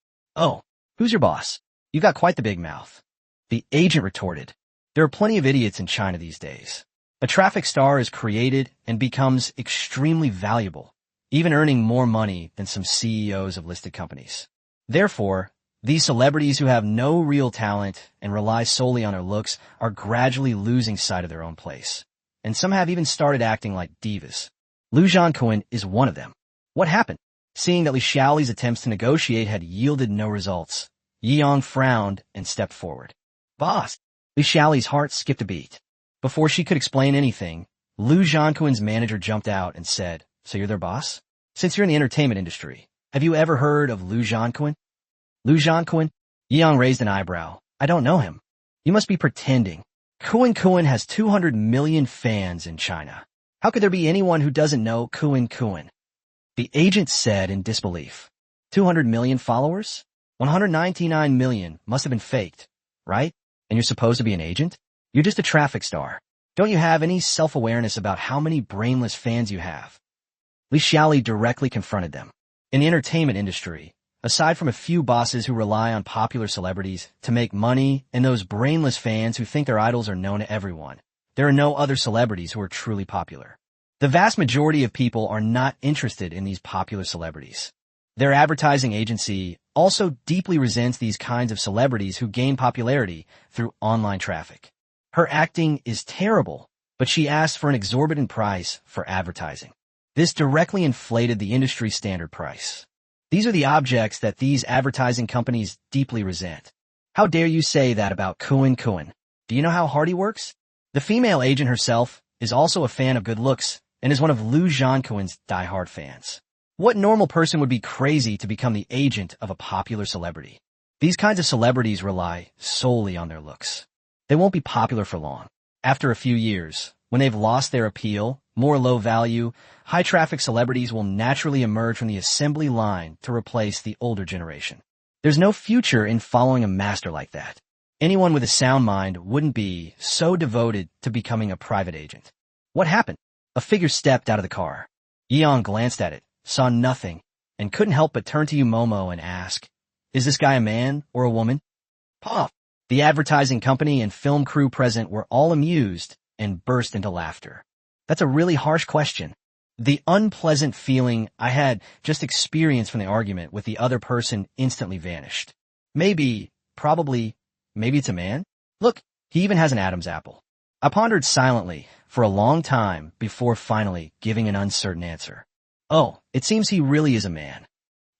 Who's your boss? You got quite the big mouth. The agent retorted. There are plenty of idiots in China these days. A traffic star is created and becomes extremely valuable, even earning more money than some CEOs of listed companies. Therefore, these celebrities who have no real talent and rely solely on their looks are gradually losing sight of their own place. And some have even started acting like divas. Lu Zhanquan is one of them. What happened? Seeing that Li Xiaoli's attempts to negotiate had yielded no results, Yi Yang frowned and stepped forward. Boss! Li Xiaoli's heart skipped a beat. Before she could explain anything, Lu Zhanquan's manager jumped out and said, So you're their boss? Since you're in the entertainment industry, have you ever heard of Lu Zhanquan? Lu Zhanquan? Yi Yang raised an eyebrow. I don't know him. You must be pretending. Kuan has 200 million fans in China. How could there be anyone who doesn't know Kuan? The agent said in disbelief. 200 million followers? 199 million must have been faked, right? And you're supposed to be an agent? You're just a traffic star. Don't you have any self-awareness about how many brainless fans you have? Li Xiaoli directly confronted them. In the entertainment industry, aside from a few bosses who rely on popular celebrities to make money and those brainless fans who think their idols are known to everyone, there are no other celebrities who are truly popular. The vast majority of people are not interested in these popular celebrities. Their advertising agency also deeply resents these kinds of celebrities who gain popularity through online traffic. Her acting is terrible, but she asked for an exorbitant price for advertising. This directly inflated the industry standard price. These are the objects that these advertising companies deeply resent. How dare you say that about Kuan? Do you know how hard he works? The female agent herself is also a fan of good looks and is one of Lu Zhanquan's diehard fans. What normal person would be crazy to become the agent of a popular celebrity? These kinds of celebrities rely solely on their looks. They won't be popular for long. After a few years, when they've lost their appeal, more low-value, high-traffic celebrities will naturally emerge from the assembly line to replace the older generation. There's no future in following a master like that. Anyone with a sound mind wouldn't be so devoted to becoming a private agent. What happened? A figure stepped out of the car. Yi Yang glanced at it, saw nothing, and couldn't help but turn to Yumomo and ask, Is this guy a man or a woman? Puff! The advertising company and film crew present were all amused and burst into laughter. That's a really harsh question. The unpleasant feeling I had just experienced from the argument with the other person instantly vanished. Maybe it's a man? Look, he even has an Adam's apple. I pondered silently for a long time before finally giving an uncertain answer. Oh, it seems he really is a man.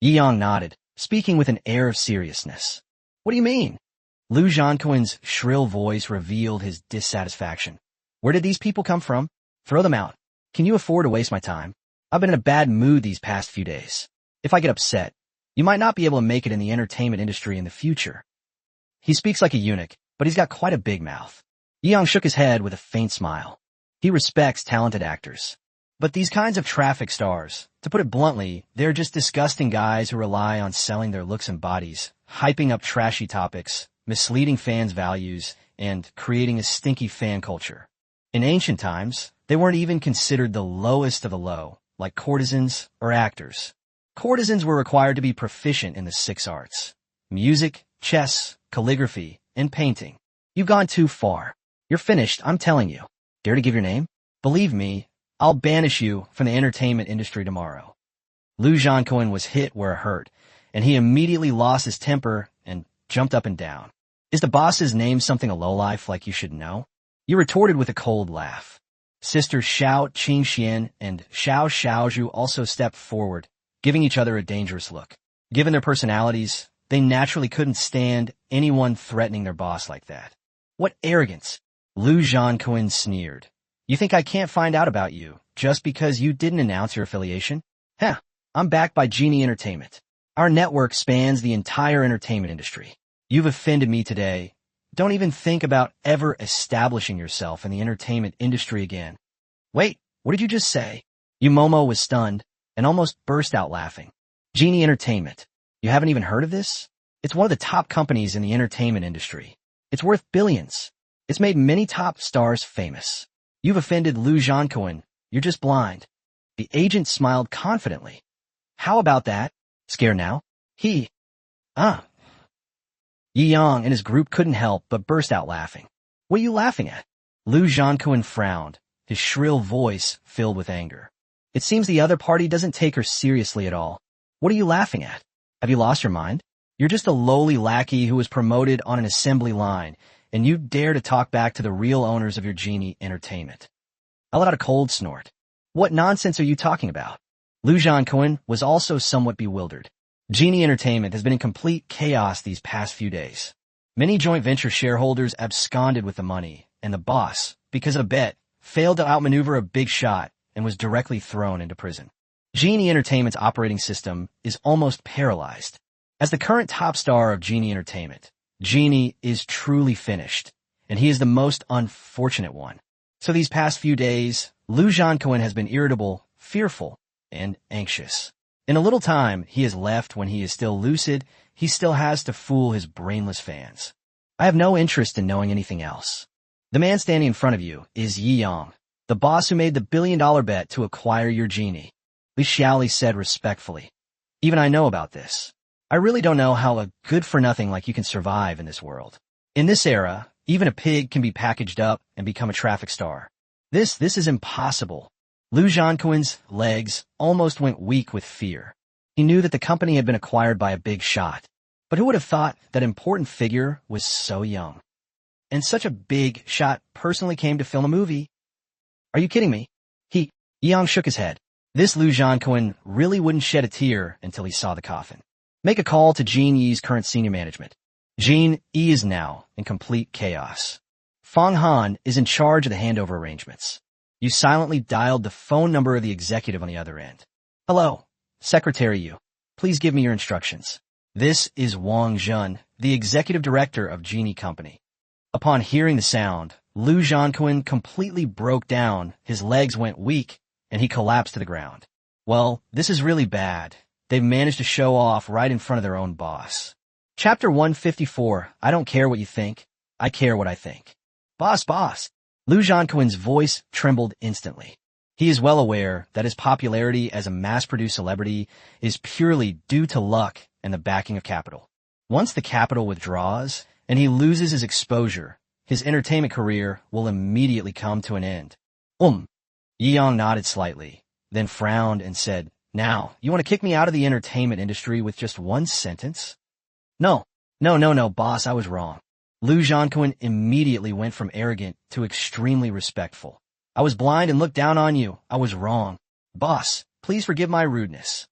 Yi-Yang nodded, speaking with an air of seriousness. What do you mean? Lu Zhanquin's shrill voice revealed his dissatisfaction. Where did these people come from? Throw them out. Can you afford to waste my time? I've been in a bad mood these past few days. If I get upset, you might not be able to make it in the entertainment industry in the future. He speaks like a eunuch, but he's got quite a big mouth. Yi-Yang shook his head with a faint smile. He respects talented actors. But these kinds of traffic stars, to put it bluntly, they're just disgusting guys who rely on selling their looks and bodies, hyping up trashy topics, misleading fans' values, and creating a stinky fan culture. In ancient times, they weren't even considered the lowest of the low, like courtesans or actors. Courtesans were required to be proficient in the 6 arts: music, chess, calligraphy, and painting. You've gone too far. You're finished, I'm telling you. Dare to give your name? Believe me, I'll banish you from the entertainment industry tomorrow. Lu Zhanquin was hit where it hurt, and he immediately lost his temper and jumped up and down. Is the boss's name something a lowlife like you should know? You retorted with a cold laugh. Sisters Xiao Qingxian and Xiao Xiaozhu also stepped forward, giving each other a dangerous look. Given their personalities, they naturally couldn't stand anyone threatening their boss like that. What arrogance! Lu Zhanquin sneered. You think I can't find out about you just because you didn't announce your affiliation? Heh, I'm backed by Genie Entertainment. Our network spans the entire entertainment industry. You've offended me today. Don't even think about ever establishing yourself in the entertainment industry again. Wait, what did you just say? Yumomo was stunned and almost burst out laughing. Genie Entertainment. You haven't even heard of this? It's one of the top companies in the entertainment industry. It's worth billions. It's made many top stars famous. You've offended Lu Zhanquin. You're just blind. The agent smiled confidently. How about that? Scared now? Yi-Yang and his group couldn't help but burst out laughing. What are you laughing at? Lu Zhanquin frowned, his shrill voice filled with anger. It seems the other party doesn't take her seriously at all. What are you laughing at? Have you lost your mind? You're just a lowly lackey who was promoted on an assembly line, and you dare to talk back to the real owners of your Genie Entertainment. I let out a cold snort. What nonsense are you talking about? Lu Zhanquin was also somewhat bewildered. Genie Entertainment has been in complete chaos these past few days. Many joint venture shareholders absconded with the money, and the boss, because of a bet, failed to outmaneuver a big shot and was directly thrown into prison. Genie Entertainment's operating system is almost paralyzed. As the current top star of Genie Entertainment, Genie is truly finished, and he is the most unfortunate one. So these past few days, Lu Zhanquin has been irritable, fearful, and anxious. In a little time, he is left when he is still lucid. He still has to fool his brainless fans. I have no interest in knowing anything else. The man standing in front of you is Yi-Yang, the boss who made the billion-dollar bet to acquire your Genie. Li Xiaoli said respectfully. Even I know about this. I really don't know how a good-for-nothing like you can survive in this world. In this era, even a pig can be packaged up and become a traffic star. This is impossible. Lu Zhanquin's legs almost went weak with fear. He knew that the company had been acquired by a big shot. But who would have thought that important figure was so young? And such a big shot personally came to film a movie? Are you kidding me? Yang shook his head. This Lu Zhanquin really wouldn't shed a tear until he saw the coffin. Make a call to Jean Yi's current senior management. Jean Yi is now in complete chaos. Fang Han is in charge of the handover arrangements. You silently dialed the phone number of the executive on the other end. Hello, Secretary Yu. Please give me your instructions. This is Wang Zhen, the executive director of Genie Company. Upon hearing the sound, Lu Zhanquin completely broke down, his legs went weak, and he collapsed to the ground. Well, this is really bad. They've managed to show off right in front of their own boss. Chapter 154, I don't care what you think. I care what I think. Boss. Lu Zhanquin's voice trembled instantly. He is well aware that his popularity as a mass-produced celebrity is purely due to luck and the backing of capital. Once the capital withdraws and he loses his exposure, his entertainment career will immediately come to an end. Yi Yang nodded slightly, then frowned and said, "Now, you want to kick me out of the entertainment industry with just one sentence?" No, no, boss, I was wrong. Lu Zhanquan immediately went from arrogant to extremely respectful. I was blind and looked down on you. I was wrong. Boss, please forgive my rudeness.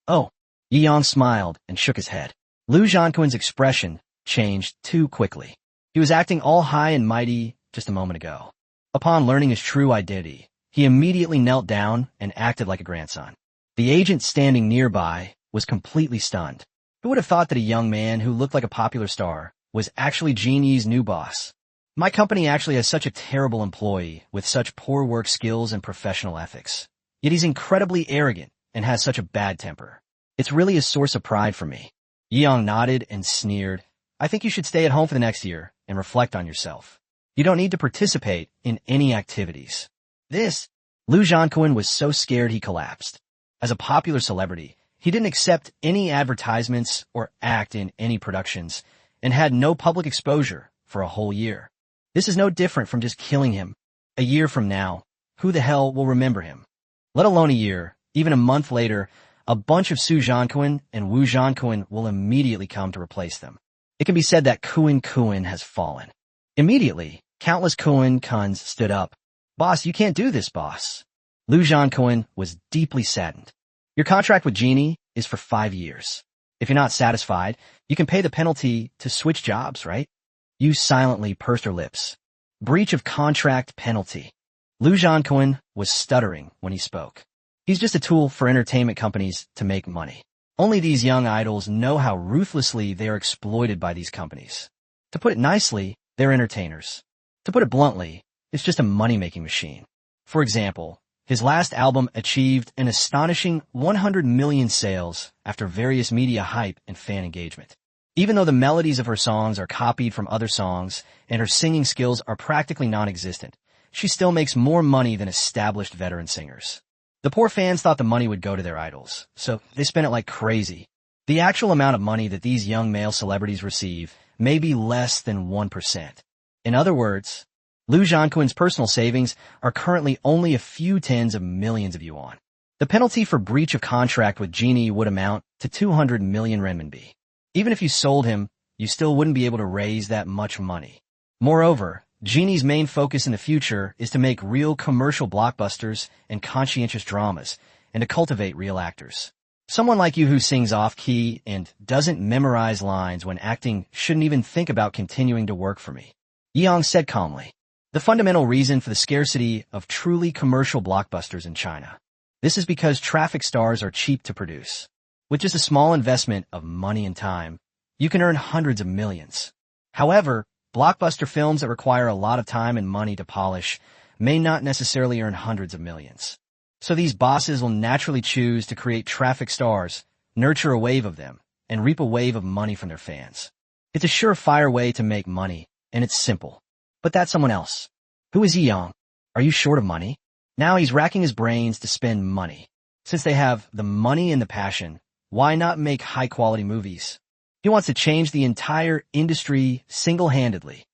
Oh, Yi Yang smiled and shook his head. Lu Zhanquan's expression changed too quickly. He was acting all high and mighty just a moment ago. Upon learning his true identity, he immediately knelt down and acted like a grandson. The agent standing nearby was completely stunned. Who would have thought that a young man who looked like a popular star was actually Genie's new boss? My company actually has such a terrible employee with such poor work skills and professional ethics. Yet he's incredibly arrogant and has such a bad temper. It's really a source of pride for me. Yi Yang nodded and sneered. I think you should stay at home for the next year and reflect on yourself. You don't need to participate in any activities. Lu Zhanquan was so scared he collapsed. As a popular celebrity, he didn't accept any advertisements or act in any productions and had no public exposure for a whole year. This is no different from just killing him. A year from now, who the hell will remember him? Let alone a year, even a month later, a bunch of Su Zhanquan and Wu Zhanquan will immediately come to replace them. It can be said that Kuan has fallen. Immediately, countless Kuns stood up. Boss, you can't do this, boss. Lu Zhanquan was deeply saddened. Your contract with Genie is for 5 years. If you're not satisfied, you can pay the penalty to switch jobs, right? Yu silently pursed her lips. Breach of contract penalty. Lu Zhanquan was stuttering when he spoke. He's just a tool for entertainment companies to make money. Only these young idols know how ruthlessly they are exploited by these companies. To put it nicely, they're entertainers. To put it bluntly, it's just a money-making machine. For example, his last album achieved an astonishing 100 million sales after various media hype and fan engagement. Even though the melodies of her songs are copied from other songs and her singing skills are practically non-existent, she still makes more money than established veteran singers. The poor fans thought the money would go to their idols, so they spent it like crazy. The actual amount of money that these young male celebrities receive may be less than 1%. In other words, Lu Zhanquan's personal savings are currently only a few tens of millions of yuan. The penalty for breach of contract with Genie would amount to 200 million renminbi. Even if you sold him, you still wouldn't be able to raise that much money. Moreover, Genie's main focus in the future is to make real commercial blockbusters and conscientious dramas, and to cultivate real actors. Someone like you who sings off-key and doesn't memorize lines when acting shouldn't even think about continuing to work for me. Yi Yang said calmly. The fundamental reason for the scarcity of truly commercial blockbusters in China. This is because traffic stars are cheap to produce. With just a small investment of money and time, you can earn hundreds of millions. However, blockbuster films that require a lot of time and money to polish may not necessarily earn hundreds of millions. So these bosses will naturally choose to create traffic stars, nurture a wave of them, and reap a wave of money from their fans. It's a surefire way to make money, and it's simple. But that's someone else. Who is Yi Yang? Are you short of money? Now he's racking his brains to spend money. Since they have the money and the passion, why not make high-quality movies? He wants to change the entire industry single-handedly.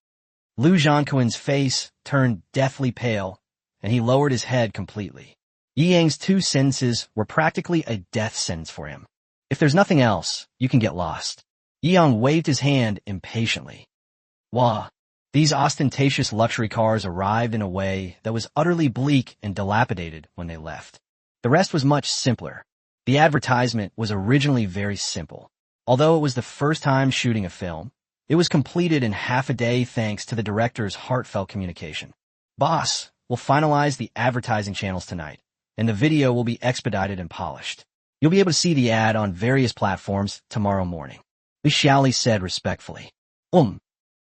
Lu Zhanquan's face turned deathly pale, and he lowered his head completely. Yi Yang's 2 sentences were practically a death sentence for him. If there's nothing else, you can get lost. Yi Yang waved his hand impatiently. Wah! These ostentatious luxury cars arrived in a way that was utterly bleak and dilapidated when they left. The rest was much simpler. The advertisement was originally very simple. Although it was the first time shooting a film, it was completed in half a day thanks to the director's heartfelt communication. Boss, we'll finalize the advertising channels tonight, and the video will be expedited and polished. You'll be able to see the ad on various platforms tomorrow morning. Li Xiaoli said respectfully.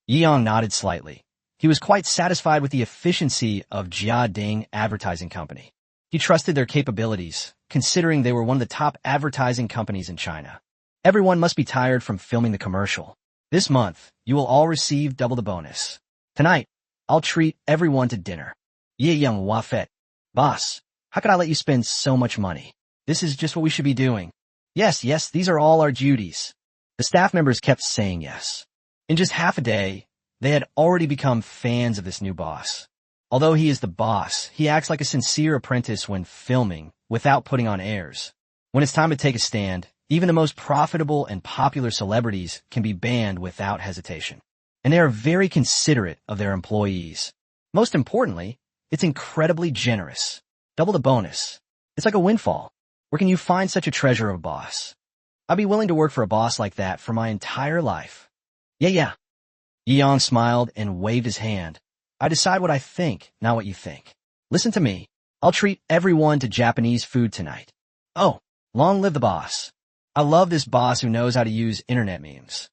Yi Yang nodded slightly. He was quite satisfied with the efficiency of Jia Ding Advertising Company. He trusted their capabilities, considering they were one of the top advertising companies in China. Everyone must be tired from filming the commercial. This month, you will all receive double the bonus. Tonight, I'll treat everyone to dinner. Ye Yang Wafet. Boss, how could I let you spend so much money? This is just what we should be doing. Yes, these are all our duties. The staff members kept saying yes. In just half a day, they had already become fans of this new boss. Although he is the boss, he acts like a sincere apprentice when filming, without putting on airs. When it's time to take a stand, even the most profitable and popular celebrities can be banned without hesitation. And they are very considerate of their employees. Most importantly, it's incredibly generous. Double the bonus. It's like a windfall. Where can you find such a treasure of a boss? I'd be willing to work for a boss like that for my entire life. Yeah. Yeong smiled and waved his hand. I decide what I think, not what you think. Listen to me. I'll treat everyone to Japanese food tonight. Oh, long live the boss. I love this boss who knows how to use internet memes.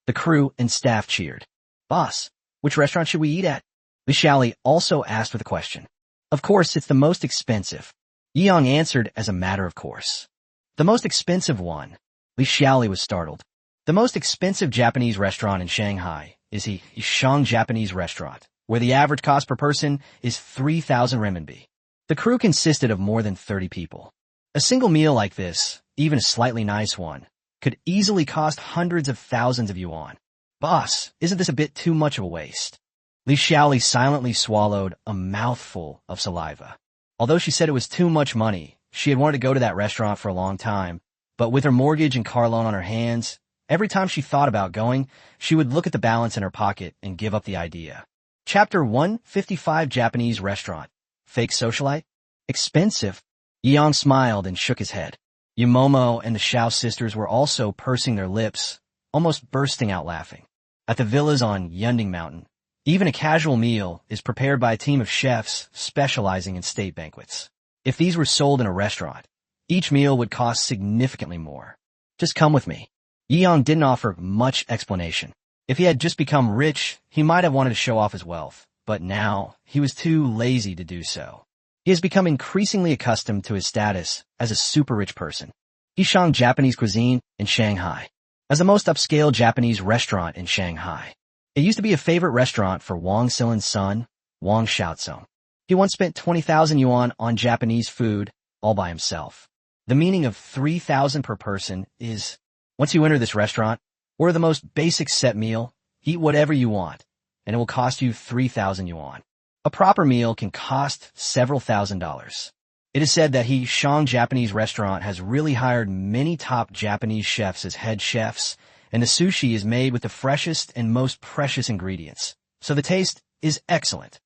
The crew and staff cheered. Boss, which restaurant should we eat at? Li Xiaoli also asked with a question. Of course, it's the most expensive. Yeong answered as a matter of course. The most expensive one. Li Xiaoli was startled. The most expensive Japanese restaurant in Shanghai is the Yishang Japanese restaurant, where the average cost per person is 3,000 renminbi. The crew consisted of more than 30 people. A single meal like this, even a slightly nice one, could easily cost hundreds of thousands of yuan. Boss, isn't this a bit too much of a waste? Li Xiaoli silently swallowed a mouthful of saliva. Although she said it was too much money, she had wanted to go to that restaurant for a long time, but with her mortgage and car loan on her hands, every time she thought about going, she would look at the balance in her pocket and give up the idea. Chapter 155 Japanese Restaurant. Fake socialite? Expensive? Yeong smiled and shook his head. Yumomo and the Xiao sisters were also pursing their lips, almost bursting out laughing. At the villas on Yunding Mountain, even a casual meal is prepared by a team of chefs specializing in state banquets. If these were sold in a restaurant, each meal would cost significantly more. Just come with me. Yeong didn't offer much explanation. If he had just become rich, he might have wanted to show off his wealth, but now he was too lazy to do so. He has become increasingly accustomed to his status as a super rich person. Yishang Japanese cuisine in Shanghai. As the most upscale Japanese restaurant in Shanghai. It used to be a favorite restaurant for Wang Silin's son, Wang Xiaozong. He once spent 20,000 yuan on Japanese food, all by himself. The meaning of 3,000 per person is, once you enter this restaurant, order the most basic set meal, eat whatever you want, and it will cost you 3,000 yuan. A proper meal can cost several $1,000s. It is said that Yishang Japanese restaurant has really hired many top Japanese chefs as head chefs, and the sushi is made with the freshest and most precious ingredients, so the taste is excellent.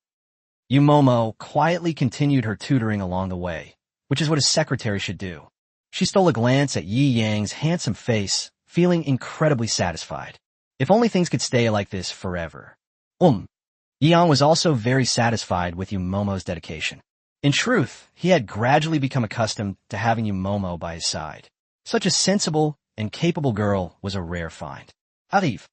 Yumomo quietly continued her tutoring along the way, which is what a secretary should do. She stole a glance at Yi Yang's handsome face, feeling incredibly satisfied. If only things could stay like this forever. Yeong was also very satisfied with Yumomo's dedication. In truth, he had gradually become accustomed to having Yumomo by his side. Such a sensible and capable girl was a rare find. Arrive.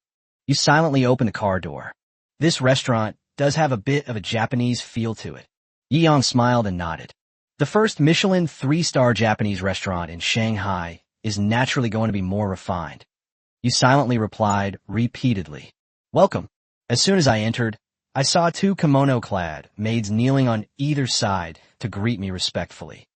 You silently opened the car door. This restaurant does have a bit of a Japanese feel to it. Yeong smiled and nodded. The first Michelin 3-star Japanese restaurant in Shanghai is naturally going to be more refined. You silently replied repeatedly. Welcome. As soon as I entered, I saw 2 kimono-clad maids kneeling on either side to greet me respectfully.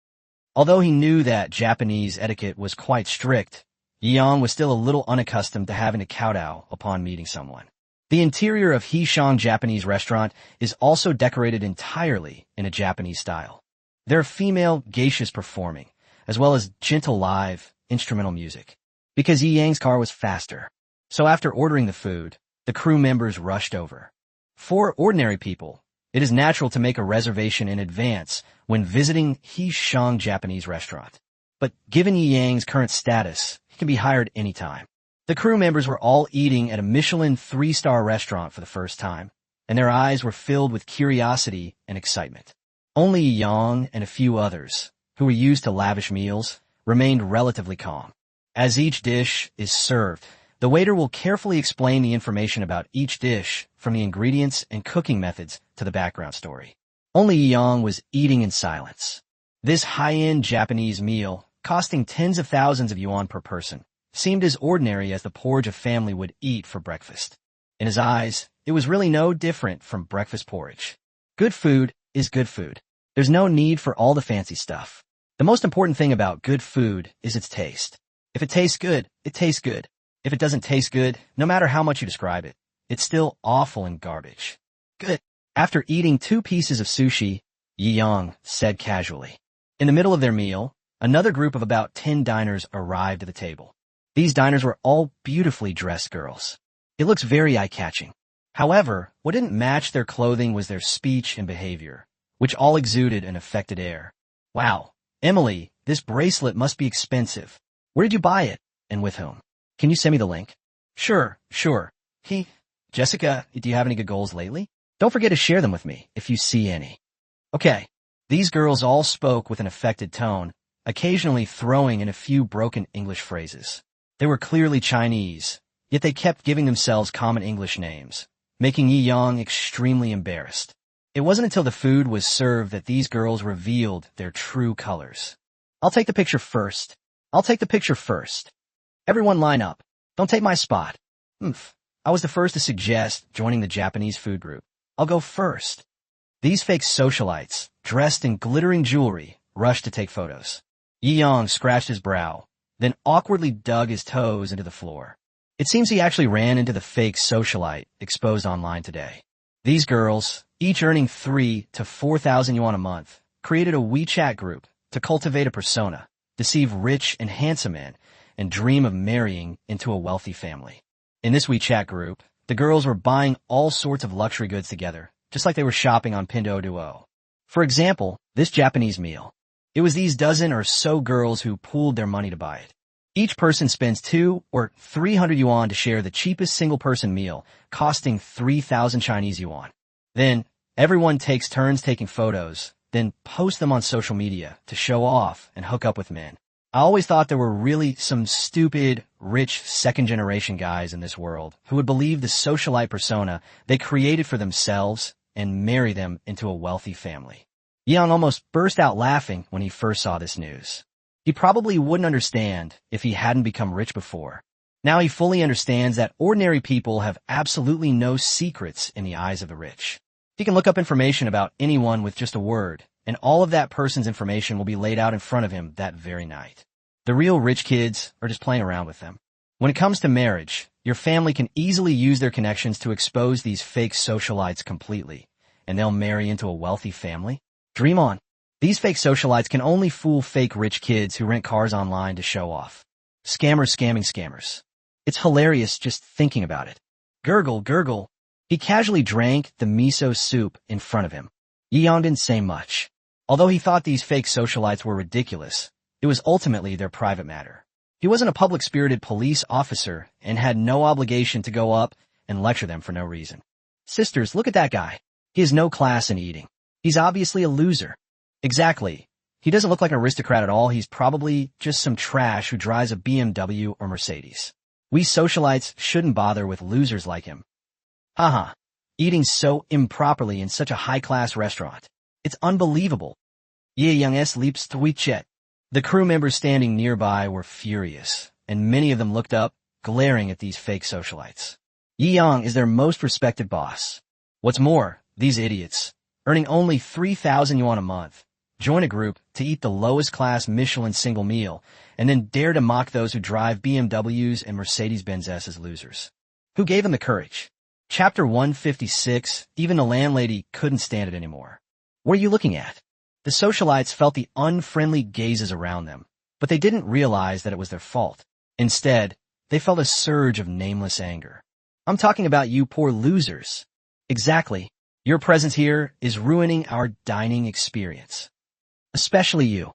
Although he knew that Japanese etiquette was quite strict, Yeong was still a little unaccustomed to having to kowtow upon meeting someone. The interior of Yishang Japanese restaurant is also decorated entirely in a Japanese style. There are female geishas performing, as well as gentle live, instrumental music. Because Yi Yang's car was faster. So after ordering the food, the crew members rushed over. For ordinary people, it is natural to make a reservation in advance when visiting Yishang Japanese restaurant. But given Yi Yang's current status, he can be hired anytime. The crew members were all eating at a Michelin 3-star restaurant for the first time, and their eyes were filled with curiosity and excitement. Only Yeong and a few others, who were used to lavish meals, remained relatively calm. As each dish is served, the waiter will carefully explain the information about each dish, from the ingredients and cooking methods to the background story. Only Yeong was eating in silence. This high-end Japanese meal, costing tens of thousands of yuan per person, seemed as ordinary as the porridge a family would eat for breakfast. In his eyes, it was really no different from breakfast porridge. Good food is good food. There's no need for all the fancy stuff. The most important thing about good food is its taste. If it tastes good, it tastes good. If it doesn't taste good, no matter how much you describe it, it's still awful and garbage. Good. After eating 2 pieces of sushi, Yi Yang said casually. In the middle of their meal, another group of about 10 diners arrived at the table. These diners were all beautifully dressed girls. It looks very eye-catching. However, what didn't match their clothing was their speech and behavior, which all exuded an affected air. Wow, Emily, this bracelet must be expensive. Where did you buy it, and with whom? Can you send me the link? Sure. Jessica, do you have any good goals lately? Don't forget to share them with me, if you see any. Okay. These girls all spoke with an affected tone, occasionally throwing in a few broken English phrases. They were clearly Chinese, yet they kept giving themselves common English names, making Yi Yang extremely embarrassed. It wasn't until the food was served that these girls revealed their true colors. I'll take the picture first. Everyone line up. Don't take my spot. I was the first to suggest joining the Japanese food group. I'll go first. These fake socialites, dressed in glittering jewelry, rushed to take photos. Yi Yang scratched his brow, then awkwardly dug his toes into the floor. It seems he actually ran into the fake socialite exposed online today. These girls, each earning 3,000 to 4,000 yuan a month, created a WeChat group to cultivate a persona, deceive rich and handsome men, and dream of marrying into a wealthy family. In this WeChat group, the girls were buying all sorts of luxury goods together, just like they were shopping on Pinduoduo. For example, this Japanese meal. It was these dozen or so girls who pooled their money to buy it. Each person spends 200 or 300 yuan to share the cheapest single-person meal, costing 3,000 Chinese yuan. Then, everyone takes turns taking photos, then post them on social media to show off and hook up with men. I always thought there were really some stupid, rich, second-generation guys in this world who would believe the socialite persona they created for themselves and marry them into a wealthy family. Yang almost burst out laughing when he first saw this news. He probably wouldn't understand if he hadn't become rich before. Now he fully understands that ordinary people have absolutely no secrets in the eyes of the rich. He can look up information about anyone with just a word, and all of that person's information will be laid out in front of him that very night. The real rich kids are just playing around with them. When it comes to marriage, your family can easily use their connections to expose these fake socialites completely, and they'll marry into a wealthy family. Dream on. These fake socialites can only fool fake rich kids who rent cars online to show off. Scammers scamming scammers. It's hilarious just thinking about it. Gurgle, gurgle. He casually drank the miso soup in front of him. Yi Yang didn't say much. Although he thought these fake socialites were ridiculous, it was ultimately their private matter. He wasn't a public-spirited police officer and had no obligation to go up and lecture them for no reason. Sisters, look at that guy. He has no class in eating. He's obviously a loser. Exactly. He doesn't look like an aristocrat at all. He's probably just some trash who drives a BMW or Mercedes. We socialites shouldn't bother with losers like him. Haha. Eating so improperly in such a high-class restaurant. It's unbelievable. Ye Young's leaps to WeChat. The crew members standing nearby were furious, and many of them looked up, glaring at these fake socialites. Yi Yang is their most respected boss. What's more, these idiots, earning only 3,000 yuan a month, join a group to eat the lowest class Michelin single meal, and then dare to mock those who drive BMWs and Mercedes-Benz's as losers. Who gave them the courage? Chapter 156, even the landlady couldn't stand it anymore. What are you looking at? The socialites felt the unfriendly gazes around them, but they didn't realize that it was their fault. Instead, they felt a surge of nameless anger. I'm talking about you poor losers. Exactly. Your presence here is ruining our dining experience. Especially you.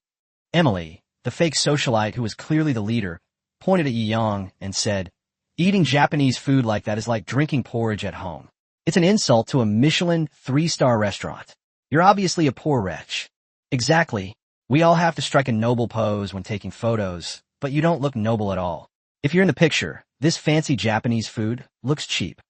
Emily, the fake socialite who was clearly the leader, pointed at Yi Yang and said, eating Japanese food like that is like drinking porridge at home. It's an insult to a Michelin 3-star restaurant. You're obviously a poor wretch. Exactly. We all have to strike a noble pose when taking photos, but you don't look noble at all. If you're in the picture, this fancy Japanese food looks cheap.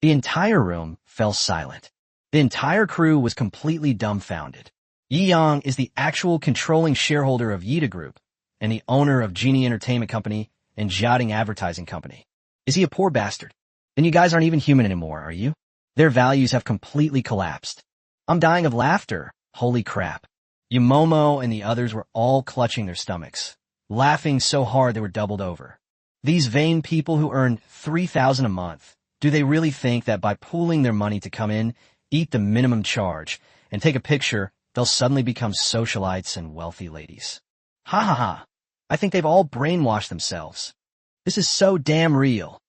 The entire room fell silent. The entire crew was completely dumbfounded. Yi Yang is the actual controlling shareholder of Yida Group and the owner of Genie Entertainment Company and Jiating Advertising Company. Is he a poor bastard? Then you guys aren't even human anymore, are you? Their values have completely collapsed. I'm dying of laughter. Holy crap. Yumomo and the others were all clutching their stomachs, laughing so hard they were doubled over. These vain people who earn 3,000 a month, do they really think that by pooling their money to come in, eat the minimum charge, and take a picture, they'll suddenly become socialites and wealthy ladies. Ha ha ha. I think they've all brainwashed themselves. This is so damn real.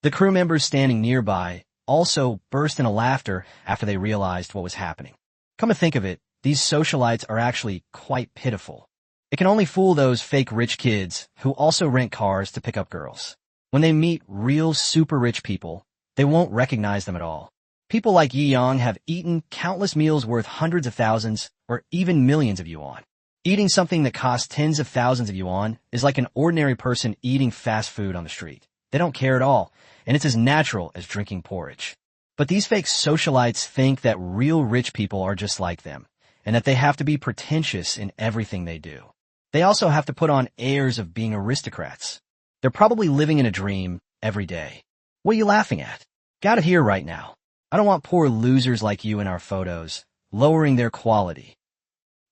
The crew members standing nearby also burst into laughter after they realized what was happening. Come to think of it, these socialites are actually quite pitiful. It can only fool those fake rich kids who also rent cars to pick up girls. When they meet real super rich people, they won't recognize them at all. People like Yi Yang have eaten countless meals worth hundreds of thousands or even millions of yuan. Eating something that costs tens of thousands of yuan is like an ordinary person eating fast food on the street. They don't care at all, and it's as natural as drinking porridge. But these fake socialites think that real rich people are just like them, and that they have to be pretentious in everything they do. They also have to put on airs of being aristocrats. They're probably living in a dream every day. What are you laughing at? Get out of here right now. I don't want poor losers like you in our photos, lowering their quality.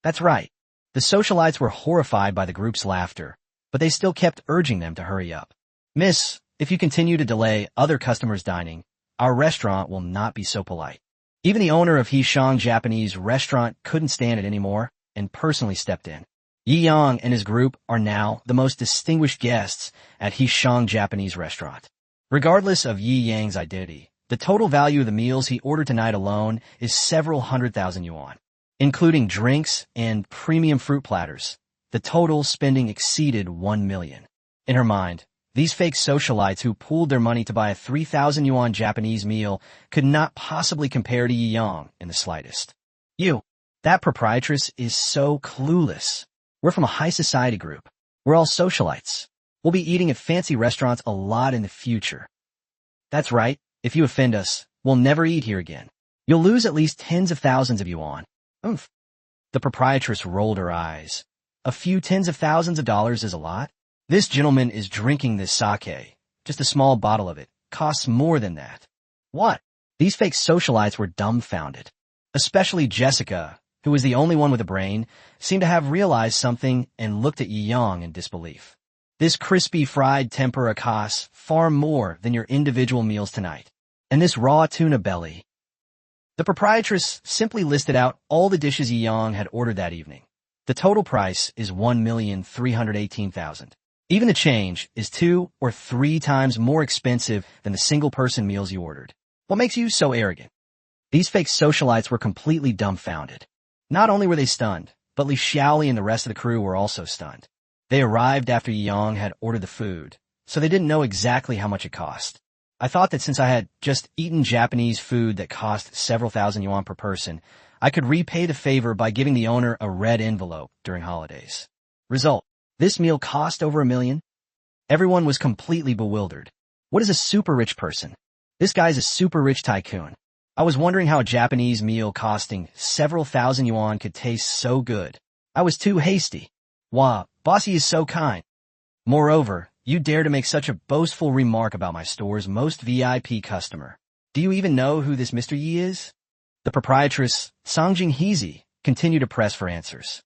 That's right. The socialites were horrified by the group's laughter, but they still kept urging them to hurry up. Miss, if you continue to delay other customers dining, our restaurant will not be so polite. Even the owner of Heeshang Japanese restaurant couldn't stand it anymore and personally stepped in. Yi Yang and his group are now the most distinguished guests at Heeshang Japanese restaurant. Regardless of Yi Yang's identity, the total value of the meals he ordered tonight alone is several 100,000 yuan, including drinks and premium fruit platters. The total spending exceeded 1 million. In her mind, these fake socialites who pooled their money to buy a 3,000 yuan Japanese meal could not possibly compare to Yi Yang in the slightest. That proprietress is so clueless. We're from a high society group. We're all socialites. We'll be eating at fancy restaurants a lot in the future. That's right. If you offend us, we'll never eat here again. You'll lose at least tens of thousands of yuan. Oomph. The proprietress rolled her eyes. A few tens of thousands of dollars is a lot. This gentleman is drinking this sake. Just a small bottle of it costs more than that. What? These fake socialites were dumbfounded. Especially Jessica, who was the only one with a brain, seemed to have realized something and looked at Yi Yang in disbelief. This crispy fried tempura costs far more than your individual meals tonight. And this raw tuna belly. The proprietress simply listed out all the dishes Yi Yang had ordered that evening. The total price is 1,318,000. Even the change is 2 or 3 times more expensive than the single-person meals you ordered. What makes you so arrogant? These fake socialites were completely dumbfounded. Not only were they stunned, but Li Xiaoli and the rest of the crew were also stunned. They arrived after Yi Yang had ordered the food, so they didn't know exactly how much it cost. I thought that since I had just eaten Japanese food that cost several thousand yuan per person, I could repay the favor by giving the owner a red envelope during holidays. Result: this meal cost over 1 million. Everyone was completely bewildered. What is a super rich person? This guy's a super rich tycoon. I was wondering how a Japanese meal costing several thousand yuan could taste so good. I was too hasty. Wow, bossy is so kind. Moreover, you dare to make such a boastful remark about my store's most VIP customer. Do you even know who this Mr. Yi is? The proprietress, Songjing Heezy, continued to press for answers.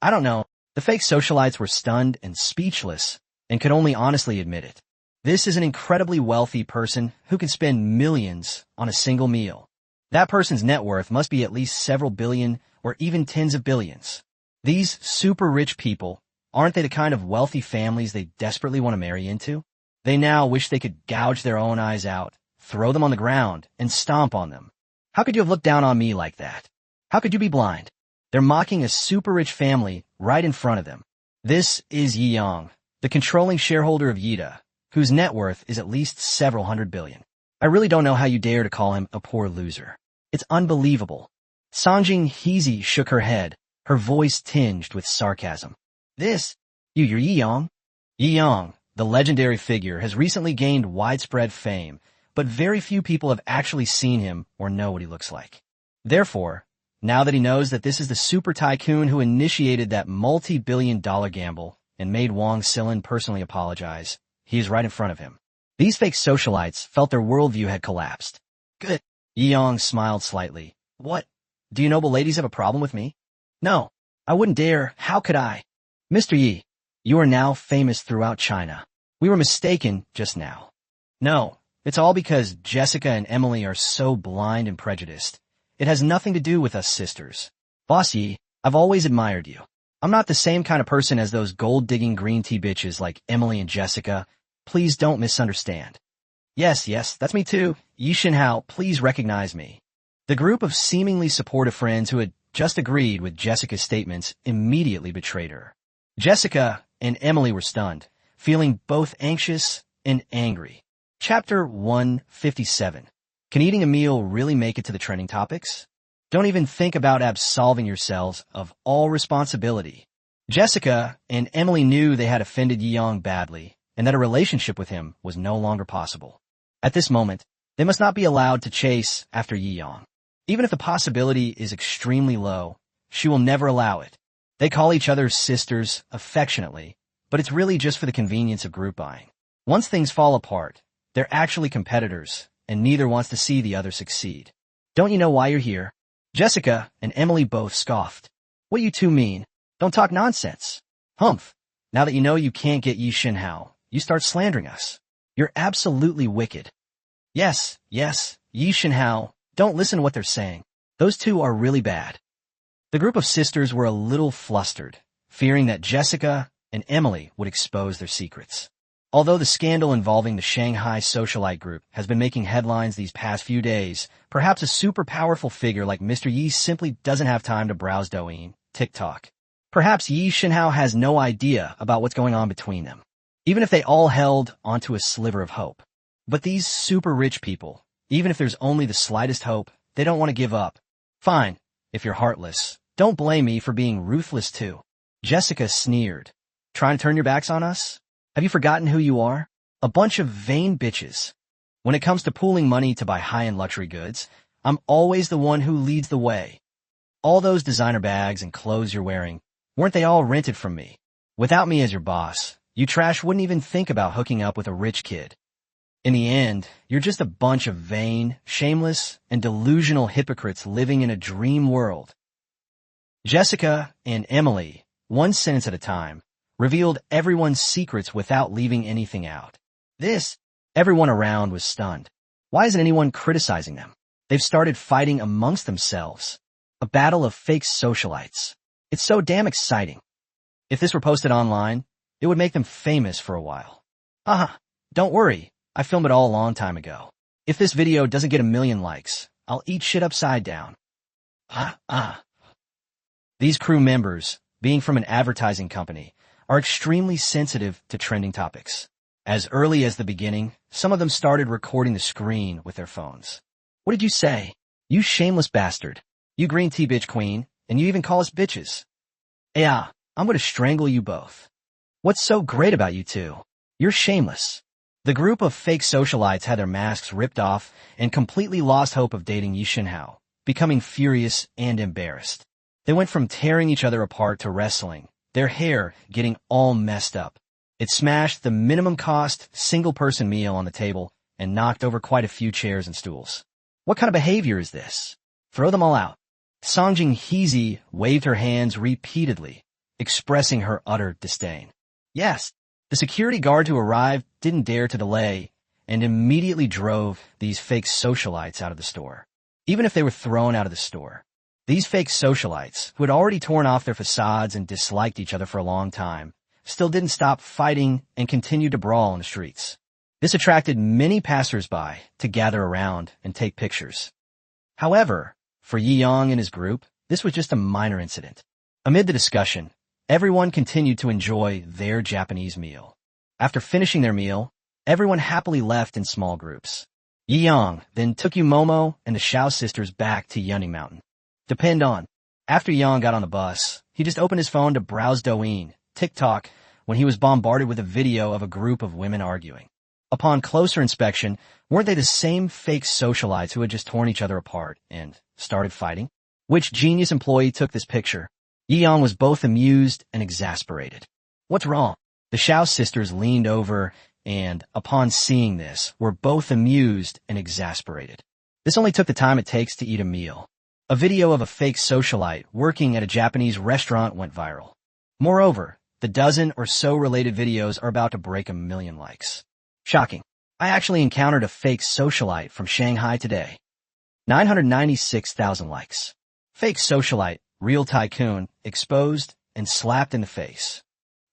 I don't know. The fake socialites were stunned and speechless and could only honestly admit it. This is an incredibly wealthy person who can spend millions on a single meal. That person's net worth must be at least several billion or even tens of billions. These super rich people, aren't they the kind of wealthy families they desperately want to marry into? They now wish they could gouge their own eyes out, throw them on the ground, and stomp on them. How could you have looked down on me like that? How could you be blind? They're mocking a super rich family right in front of them. This is Yi Yang, the controlling shareholder of Yida, whose net worth is at least several hundred billion. I really don't know how you dare to call him a poor loser. It's unbelievable. Songjing Heezy shook her head, her voice tinged with sarcasm. You're Yi Yang? Yi Yang, the legendary figure, has recently gained widespread fame, but very few people have actually seen him or know what he looks like. Therefore, now that he knows that this is the super tycoon who initiated that multi-billion-dollar gamble and made Wang Silin personally apologize, he is right in front of him. These fake socialites felt their worldview had collapsed. Good. Yi Yang smiled slightly. What? Do you noble ladies have a problem with me? No. I wouldn't dare. How could I? Mr. Yi, you are now famous throughout China. We were mistaken just now. No, it's all because Jessica and Emily are so blind and prejudiced, It has nothing to do with us sisters. Boss Yi, I've always admired you. I'm not the same kind of person as those gold-digging green tea bitches like Emily and Jessica. Please don't misunderstand. Yes, that's me too. Yi Shinhao, please recognize me. The group of seemingly supportive friends who had just agreed with Jessica's statements immediately betrayed her. Jessica and Emily were stunned, feeling both anxious and angry. Chapter 157. Can eating a meal really make it to the trending topics? Don't even think about absolving yourselves of all responsibility. Jessica and Emily knew they had offended Yi Yang badly and that a relationship with him was no longer possible. At this moment, they must not be allowed to chase after Yi Yang. Even if the possibility is extremely low, she will never allow it. They call each other sisters affectionately, but it's really just for the convenience of group buying. Once things fall apart, they're actually competitors, and neither wants to see the other succeed. Don't you know why you're here? Jessica and Emily both scoffed. What do you two mean? Don't talk nonsense. Humph. Now that you know you can't get Yi Shinhao, you start slandering us. You're absolutely wicked. Yes, Yi Shinhao, don't listen to what they're saying. Those two are really bad. The group of sisters were a little flustered, fearing that Jessica and Emily would expose their secrets. Although the scandal involving the Shanghai socialite group has been making headlines these past few days, perhaps a super powerful figure like Mr. Yi simply doesn't have time to browse Douyin, TikTok. Perhaps Yi Shinhao has no idea about what's going on between them, even if they all held onto a sliver of hope. But these super rich people, even if there's only the slightest hope, they don't want to give up. Fine, if you're heartless, don't blame me for being ruthless too. Jessica sneered. Trying to turn your backs on us? Have you forgotten who you are? A bunch of vain bitches. When it comes to pooling money to buy high-end luxury goods, I'm always the one who leads the way. All those designer bags and clothes you're wearing, weren't they all rented from me? Without me as your boss, you trash wouldn't even think about hooking up with a rich kid. In the end, you're just a bunch of vain, shameless, and delusional hypocrites living in a dream world. Jessica and Emily, one sentence at a time, revealed everyone's secrets without leaving anything out. Everyone around was stunned. Why isn't anyone criticizing them? They've started fighting amongst themselves. A battle of fake socialites. It's so damn exciting. If this were posted online, it would make them famous for a while. Don't worry. I filmed it all a long time ago. If this video doesn't get 1 million likes, I'll eat shit upside down. These crew members, being from an advertising company, are extremely sensitive to trending topics. As early as the beginning, some of them started recording the screen with their phones. What did you say? You shameless bastard. You green tea bitch queen, and you even call us bitches. Yeah, I'm gonna strangle you both. What's so great about you two? You're shameless. The group of fake socialites had their masks ripped off and completely lost hope of dating Yi Shinhao, becoming furious and embarrassed. They went from tearing each other apart to wrestling, their hair getting all messed up. It smashed the minimum cost single-person meal on the table and knocked over quite a few chairs and stools. What kind of behavior is this? Throw them all out. Songjing Heezy waved her hands repeatedly, expressing her utter disdain. Yes. The security guard who arrived didn't dare to delay and immediately drove these fake socialites out of the store. Even if they were thrown out of the store, these fake socialites, who had already torn off their facades and disliked each other for a long time, still didn't stop fighting and continued to brawl in the streets. This attracted many passers-by to gather around and take pictures. However, for Yi Yang and his group, this was just a minor incident. Amid the discussion, everyone continued to enjoy their Japanese meal. After finishing their meal, everyone happily left in small groups. Yi Yang then took Momo and the Xiao sisters back to Yunning Mountain. Depend on. After Yang got on the bus, he just opened his phone to browse Douyin, TikTok, when he was bombarded with a video of a group of women arguing. Upon closer inspection, weren't they the same fake socialites who had just torn each other apart and started fighting? Which genius employee took this picture? Yi Yang was both amused and exasperated. What's wrong? The Xiao sisters leaned over and, upon seeing this, were both amused and exasperated. This only took the time it takes to eat a meal. A video of a fake socialite working at a Japanese restaurant went viral. Moreover, the dozen or so related videos are about to break 1 million likes. Shocking. I actually encountered a fake socialite from Shanghai today. 996,000 likes. Fake socialite, real tycoon, exposed and slapped in the face.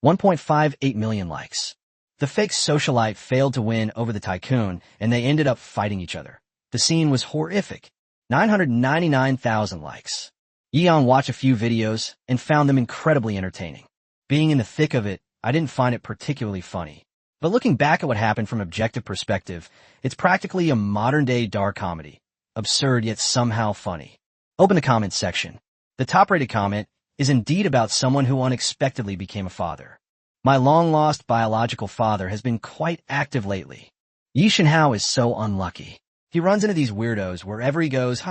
1.58 million likes. The fake socialite failed to win over the tycoon, and they ended up fighting each other. The scene was horrific. 999,000 likes. Yeon watched a few videos and found them incredibly entertaining. Being in the thick of it, I didn't find it particularly funny. But looking back at what happened from objective perspective, it's practically a modern-day dark comedy. Absurd yet somehow funny. Open the comments section. The top-rated comment is indeed about someone who unexpectedly became a father. My long-lost biological father has been quite active lately. Yi Shinhao is so unlucky. He runs into these weirdos wherever he goes,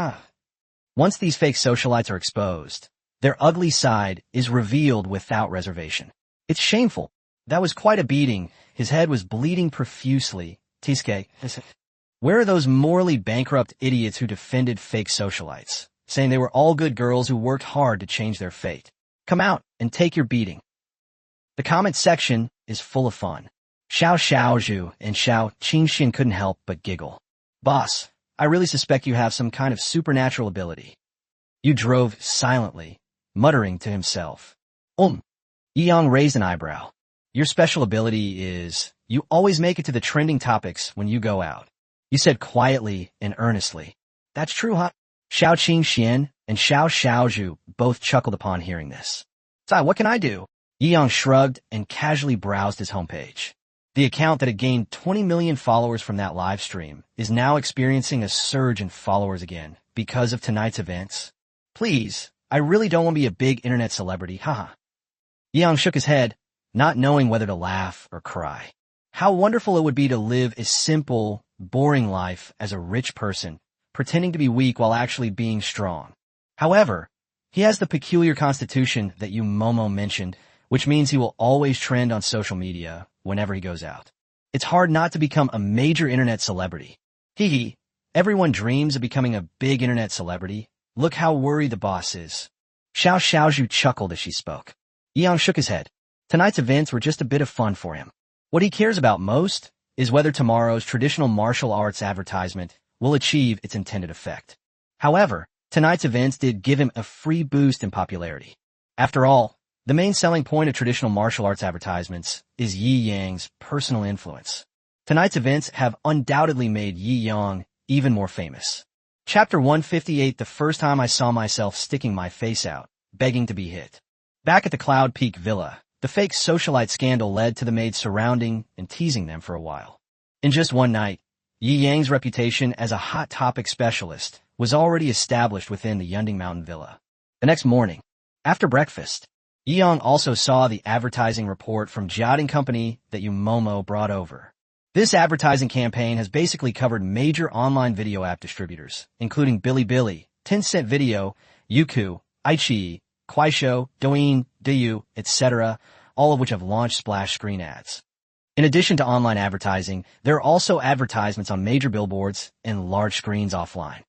Once these fake socialites are exposed, their ugly side is revealed without reservation. It's shameful. That was quite a beating. His head was bleeding profusely. Tisuke, where are those morally bankrupt idiots who defended fake socialites, saying they were all good girls who worked hard to change their fate? Come out and take your beating. The comment section is full of fun. Xiao Xiaozhu and Xiao Qingxian couldn't help but giggle. Boss, I really suspect you have some kind of supernatural ability. Yu drove silently, muttering to himself. Yeong raised an eyebrow. Your special ability is, you always make it to the trending topics when you go out. You said quietly and earnestly. That's true, huh? Xiao Qingxian and Xiao Xiaozhu both chuckled upon hearing this. Sai, what can I do? Yeong shrugged and casually browsed his homepage. The account that had gained 20 million followers from that live stream is now experiencing a surge in followers again because of tonight's events. Please, I really don't want to be a big internet celebrity, haha. Yeong shook his head, not knowing whether to laugh or cry. How wonderful it would be to live a simple, boring life as a rich person, pretending to be weak while actually being strong. However, he has the peculiar constitution that you Momo mentioned, which means he will always trend on social media whenever he goes out. It's hard not to become a major internet celebrity. Hee, everyone dreams of becoming a big internet celebrity. Look how worried the boss is. Xiao Xiaozhu chuckled as she spoke. Yeong shook his head. Tonight's events were just a bit of fun for him. What he cares about most is whether tomorrow's traditional martial arts advertisement will achieve its intended effect. However, tonight's events did give him a free boost in popularity. After all, the main selling point of traditional martial arts advertisements is Yi Yang's personal influence. Tonight's events have undoubtedly made Yi Yang even more famous. Chapter 158. The first time I saw myself sticking my face out, begging to be hit. Back at the Cloud Peak Villa, the fake socialite scandal led to the maids surrounding and teasing them for a while. In just one night, Yi Yang's reputation as a hot topic specialist was already established within the Yunding Mountain Villa. The next morning, after breakfast, Yeong also saw the advertising report from Jiading Company that Yu Momo brought over. This advertising campaign has basically covered major online video app distributors, including Bilibili, Tencent Video, Youku, iQIYI, Kuaishou, Douyin, Douyu, etc., all of which have launched splash screen ads. In addition to online advertising, there are also advertisements on major billboards and large screens offline.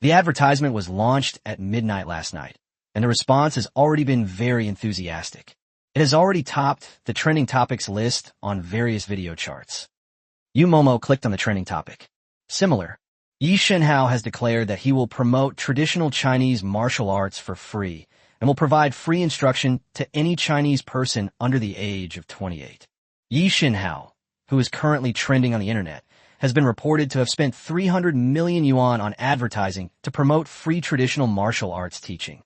The advertisement was launched at midnight last night, and the response has already been very enthusiastic. It has already topped the trending topics list on various video charts. Yu Momo clicked on the trending topic. Similar, Yi Shinhao has declared that he will promote traditional Chinese martial arts for free and will provide free instruction to any Chinese person under the age of 28. Yi Shinhao, who is currently trending on the internet, has been reported to have spent 300 million yuan on advertising to promote free traditional martial arts teaching.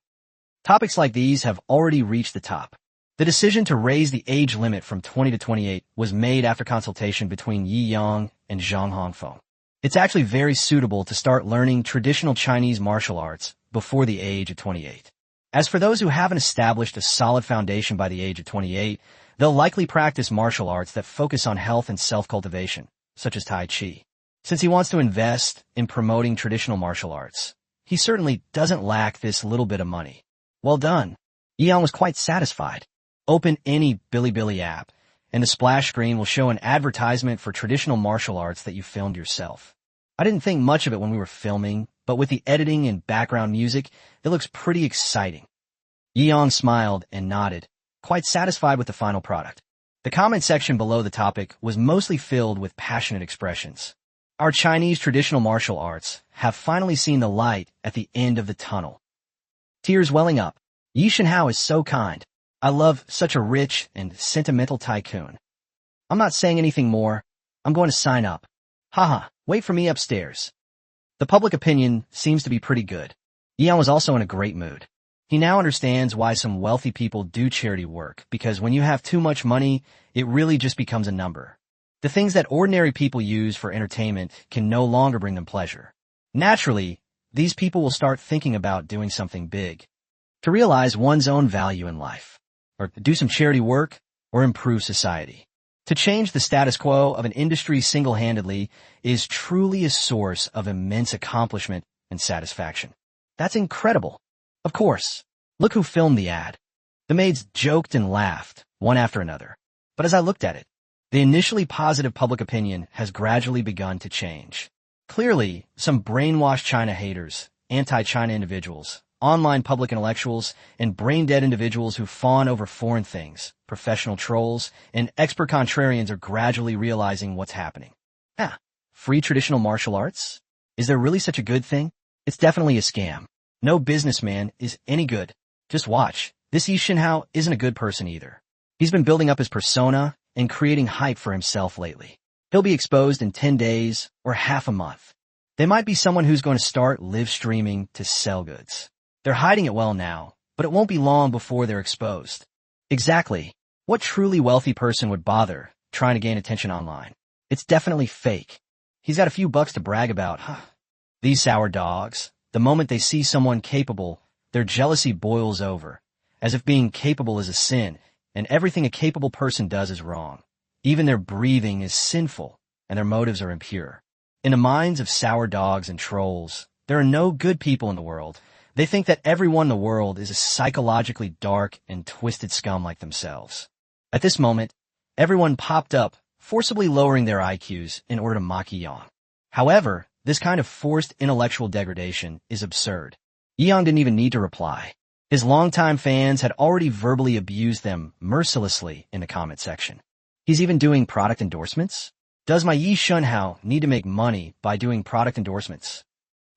Topics like these have already reached the top. The decision to raise the age limit from 20 to 28 was made after consultation between Yi Yang and Zhang Hongfeng. It's actually very suitable to start learning traditional Chinese martial arts before the age of 28. As for those who haven't established a solid foundation by the age of 28, they'll likely practice martial arts that focus on health and self-cultivation, such as Tai Chi. Since he wants to invest in promoting traditional martial arts, he certainly doesn't lack this little bit of money. Well done. Yeong was quite satisfied. Open any Bilibili app, and the splash screen will show an advertisement for traditional martial arts that you filmed yourself. I didn't think much of it when we were filming, but with the editing and background music, it looks pretty exciting. Yeong smiled and nodded, quite satisfied with the final product. The comment section below the topic was mostly filled with passionate expressions. Our Chinese traditional martial arts have finally seen the light at the end of the tunnel. Tears welling up. Yi Shenhao is so kind. I love such a rich and sentimental tycoon. I'm not saying anything more. I'm going to sign up. Haha, wait for me upstairs. The public opinion seems to be pretty good. Yan was also in a great mood. He now understands why some wealthy people do charity work, because when you have too much money, it really just becomes a number. The things that ordinary people use for entertainment can no longer bring them pleasure. Naturally, these people will start thinking about doing something big to realize one's own value in life, or do some charity work, or improve society. To change the status quo of an industry single-handedly is truly a source of immense accomplishment and satisfaction. That's incredible. Of course, look who filmed the ad. The maids joked and laughed, one after another. But as I looked at it, the initially positive public opinion has gradually begun to change. Clearly, some brainwashed China haters, anti-China individuals, online public intellectuals, and brain-dead individuals who fawn over foreign things, professional trolls, and expert contrarians are gradually realizing what's happening. Free traditional martial arts? Is there really such a good thing? It's definitely a scam. No businessman is any good. Just watch. This Yi Shenhao isn't a good person either. He's been building up his persona and creating hype for himself lately. He'll be exposed in 10 days or half a month. They might be someone who's going to start live streaming to sell goods. They're hiding it well now, but it won't be long before they're exposed. Exactly. What truly wealthy person would bother trying to gain attention online? It's definitely fake. He's got a few bucks to brag about, huh? These sour dogs, the moment they see someone capable, their jealousy boils over, as if being capable is a sin, and everything a capable person does is wrong. Even their breathing is sinful, and their motives are impure. In the minds of sour dogs and trolls, there are no good people in the world. They think that everyone in the world is a psychologically dark and twisted scum like themselves. At this moment, everyone popped up, forcibly lowering their IQs in order to mock Yang. However, this kind of forced intellectual degradation is absurd. Yang didn't even need to reply. His longtime fans had already verbally abused them mercilessly in the comment section. He's even doing product endorsements? Does my Yi Shenhao need to make money by doing product endorsements?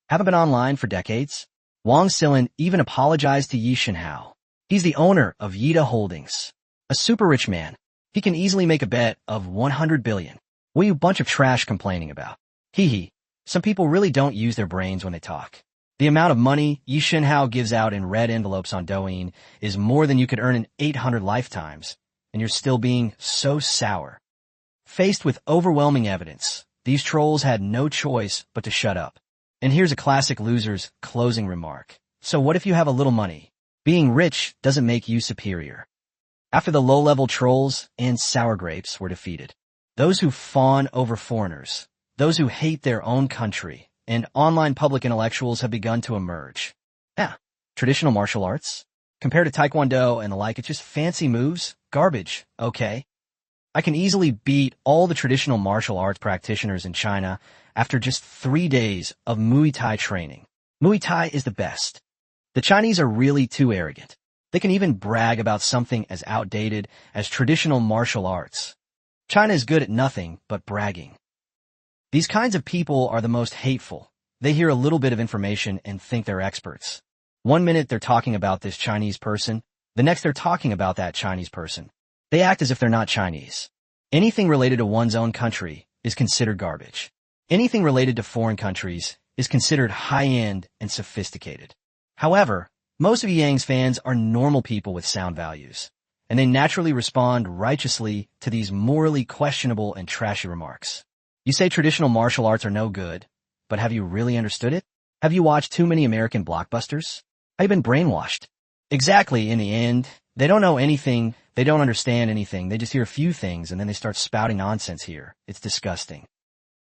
Haven't been online for decades? Wang Silin even apologized to Yi Shenhao. He's the owner of Yida Holdings, a super rich man. He can easily make a bet of 100 billion. What are you bunch of trash complaining about? Hee. Some people really don't use their brains when they talk. The amount of money Yi Shenhao gives out in red envelopes on Douyin is more than you could earn in 800 lifetimes, and you're still being so sour. Faced with overwhelming evidence, these trolls had no choice but to shut up. And here's a classic loser's closing remark. So what if you have a little money? Being rich doesn't make you superior. After the low-level trolls and sour grapes were defeated, those who fawn over foreigners, those who hate their own country, and online public intellectuals have begun to emerge. Traditional martial arts? Compared to Taekwondo and the like, it's just fancy moves, garbage, okay? I can easily beat all the traditional martial arts practitioners in China after just 3 days of Muay Thai training. Muay Thai is the best. The Chinese are really too arrogant. They can even brag about something as outdated as traditional martial arts. China is good at nothing but bragging. These kinds of people are the most hateful. They hear a little bit of information and think they're experts. 1 minute they're talking about this Chinese person, the next they're talking about that Chinese person. They act as if they're not Chinese. Anything related to one's own country is considered garbage. Anything related to foreign countries is considered high-end and sophisticated. However, most of Yang's fans are normal people with sound values, and they naturally respond righteously to these morally questionable and trashy remarks. You say traditional martial arts are no good, but have you really understood it? Have you watched too many American blockbusters? Have you been brainwashed? Exactly, in the end, they don't know anything, they don't understand anything, they just hear a few things and then they start spouting nonsense here. It's disgusting.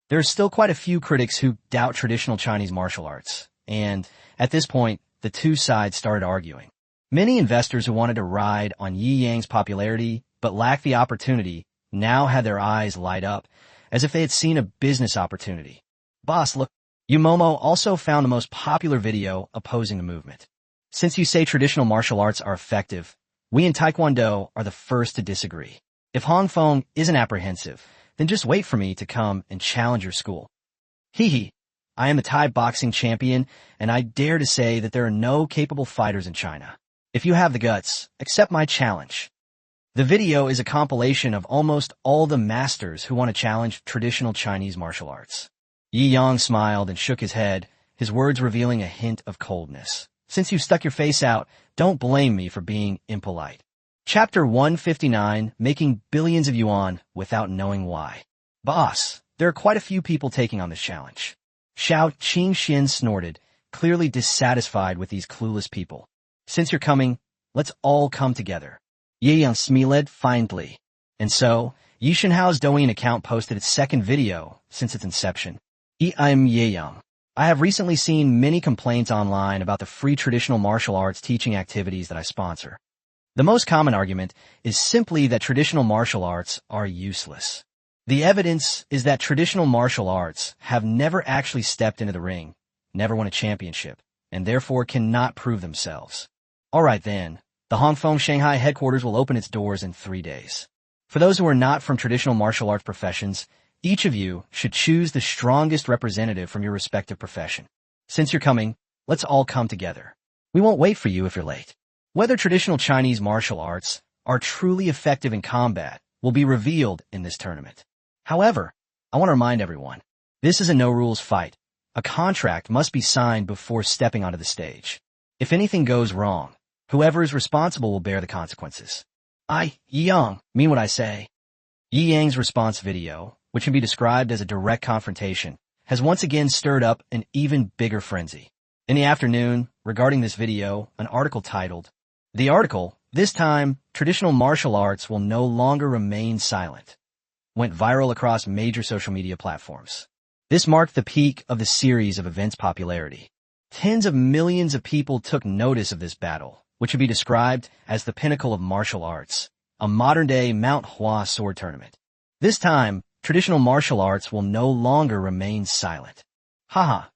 There are still quite a few critics who doubt traditional Chinese martial arts, and at this point, the two sides started arguing. Many investors who wanted to ride on Yi Yang's popularity but lacked the opportunity now had their eyes light up as if they had seen a business opportunity. Boss, look, Yumomo also found the most popular video opposing the movement. Since you say traditional martial arts are effective, we in Taekwondo are the first to disagree. If Hong Fong isn't apprehensive, then just wait for me to come and challenge your school. Hee hee. I am the Thai boxing champion, and I dare to say that there are no capable fighters in China. If you have the guts, accept my challenge. The video is a compilation of almost all the masters who want to challenge traditional Chinese martial arts. Yi Yang smiled and shook his head, his words revealing a hint of coldness. Since you stuck your face out, don't blame me for being impolite. Chapter 159, Making Billions of Yuan Without Knowing Why. Boss, there are quite a few people taking on this challenge. Xiao Qingxian snorted, clearly dissatisfied with these clueless people. Since you're coming, let's all come together. Ye Yang smiled kindly. And so, Yi Shenhao's Douyin account posted its second video since its inception. I'm Ye Yang. I have recently seen many complaints online about the free traditional martial arts teaching activities that I sponsor. The most common argument is simply that traditional martial arts are useless. The evidence is that traditional martial arts have never actually stepped into the ring, never won a championship, and therefore cannot prove themselves. Alright then, the Hongfeng Shanghai headquarters will open its doors in 3 days. For those who are not from traditional martial arts professions, each of you should choose the strongest representative from your respective profession. Since you're coming, let's all come together. We won't wait for you if you're late. Whether traditional Chinese martial arts are truly effective in combat will be revealed in this tournament. However, I want to remind everyone, this is a no-rules fight. A contract must be signed before stepping onto the stage. If anything goes wrong, whoever is responsible will bear the consequences. Yi Yang, mean what I say. Yi Yang's response video, which can be described as a direct confrontation, has once again stirred up an even bigger frenzy. In the afternoon, regarding this video, an article titled, "The article, this time, traditional martial arts will no longer remain silent," went viral across major social media platforms. This marked the peak of the series of events' popularity. Tens of millions of people took notice of this battle, which would be described as the pinnacle of martial arts, a modern-day Manhwa sword tournament. This time, traditional martial arts will no longer remain silent. Haha.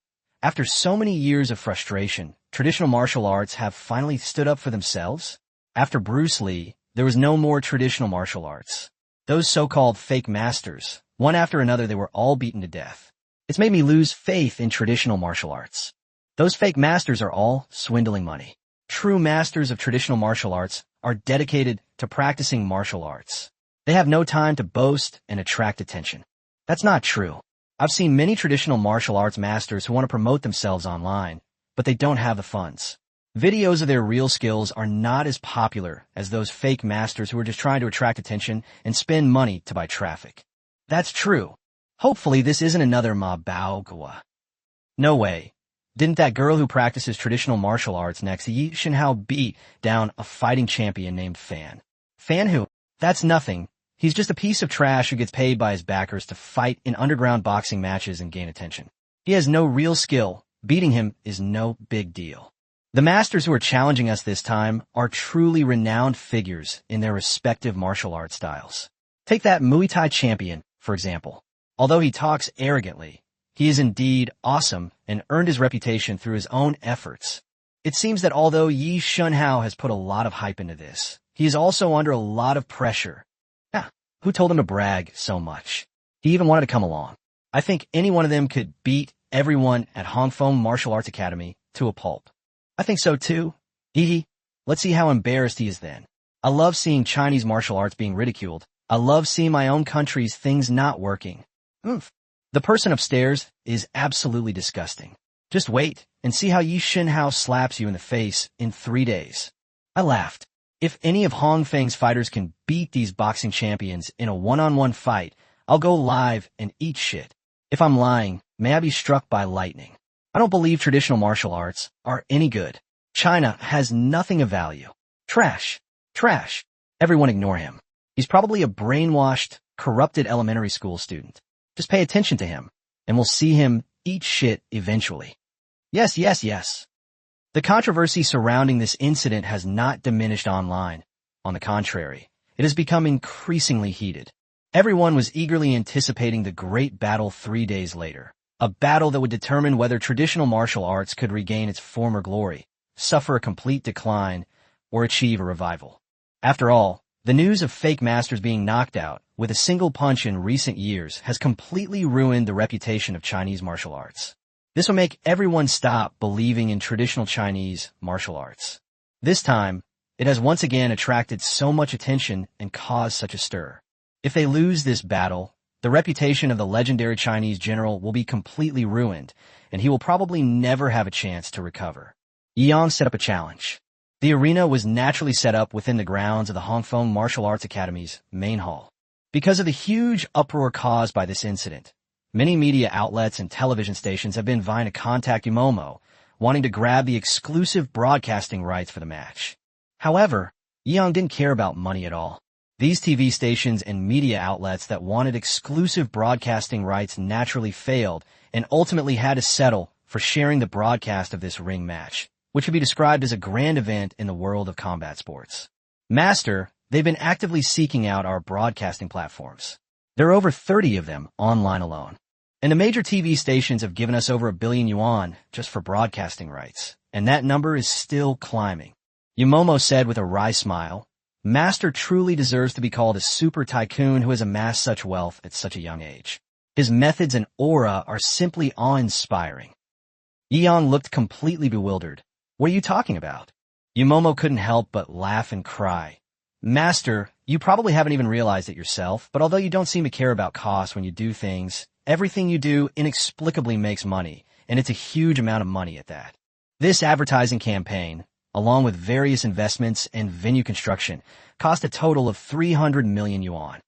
After so many years of frustration, traditional martial arts have finally stood up for themselves. After Bruce Lee, there was no more traditional martial arts. Those so-called fake masters, one after another, they were all beaten to death. It's made me lose faith in traditional martial arts. Those fake masters are all swindling money. True masters of traditional martial arts are dedicated to practicing martial arts. They have no time to boast and attract attention. That's not true. I've seen many traditional martial arts masters who want to promote themselves online, but they don't have the funds. Videos of their real skills are not as popular as those fake masters who are just trying to attract attention and spend money to buy traffic. That's true. Hopefully this isn't another Ma Baogawa. No way. Didn't that girl who practices traditional martial arts next to Yi Shenhao beat down a fighting champion named Fan? Fan who? That's nothing. He's just a piece of trash who gets paid by his backers to fight in underground boxing matches and gain attention. He has no real skill. Beating him is no big deal. The masters who are challenging us this time are truly renowned figures in their respective martial art styles. Take that Muay Thai champion, for example. Although he talks arrogantly, he is indeed awesome and earned his reputation through his own efforts. It seems that although Yi Shenhao has put a lot of hype into this, he is also under a lot of pressure. Who told him to brag so much? He even wanted to come along. I think any one of them could beat everyone at Hongfeng Martial Arts Academy to a pulp. I think so too. Let's see how embarrassed he is then. I love seeing Chinese martial arts being ridiculed. I love seeing my own country's things not working. Oof. The person upstairs is absolutely disgusting. Just wait and see how Yi Shenhao slaps you in the face in 3 days. I laughed. If any of Hongfeng's fighters can beat these boxing champions in a one-on-one fight, I'll go live and eat shit. If I'm lying, may I be struck by lightning. I don't believe traditional martial arts are any good. China has nothing of value. Trash. Trash. Everyone ignore him. He's probably a brainwashed, corrupted elementary school student. Just pay attention to him, and we'll see him eat shit eventually. Yes. The controversy surrounding this incident has not diminished online. On the contrary, it has become increasingly heated. Everyone was eagerly anticipating the great battle 3 days later, a battle that would determine whether traditional martial arts could regain its former glory, suffer a complete decline, or achieve a revival. After all, The news of fake masters being knocked out with a single punch in recent years has completely ruined the reputation of Chinese martial arts. This will make everyone stop believing in traditional Chinese martial arts. This time, it has once again attracted so much attention and caused such a stir. If they lose this battle, the reputation of the legendary Chinese general will be completely ruined, and he will probably never have a chance to recover. Yang set up a challenge. The arena was naturally set up within the grounds of the Hongfeng Martial Arts Academy's main hall. Because of the huge uproar caused by this incident, many media outlets and television stations have been vying to contact Yumomo, wanting to grab the exclusive broadcasting rights for the match. However, Yang didn't care about money at all. These TV stations and media outlets that wanted exclusive broadcasting rights naturally failed and ultimately had to settle for sharing the broadcast of this ring match, which would be described as a grand event in the world of combat sports. Master, they've been actively seeking out our broadcasting platforms. There are over 30 of them online alone. And the major TV stations have given us over 1 billion yuan just for broadcasting rights, and that number is still climbing. Yumomo said with a wry smile, Master truly deserves to be called a super tycoon who has amassed such wealth at such a young age. His methods and aura are simply awe-inspiring. Yang looked completely bewildered. What are you talking about? Yumomo couldn't help but laugh and cry. Master, you probably haven't even realized it yourself, but although you don't seem to care about cost when you do things, everything you do inexplicably makes money, and it's a huge amount of money at that. This advertising campaign, along with various investments and venue construction, cost a total of 300 million yuan.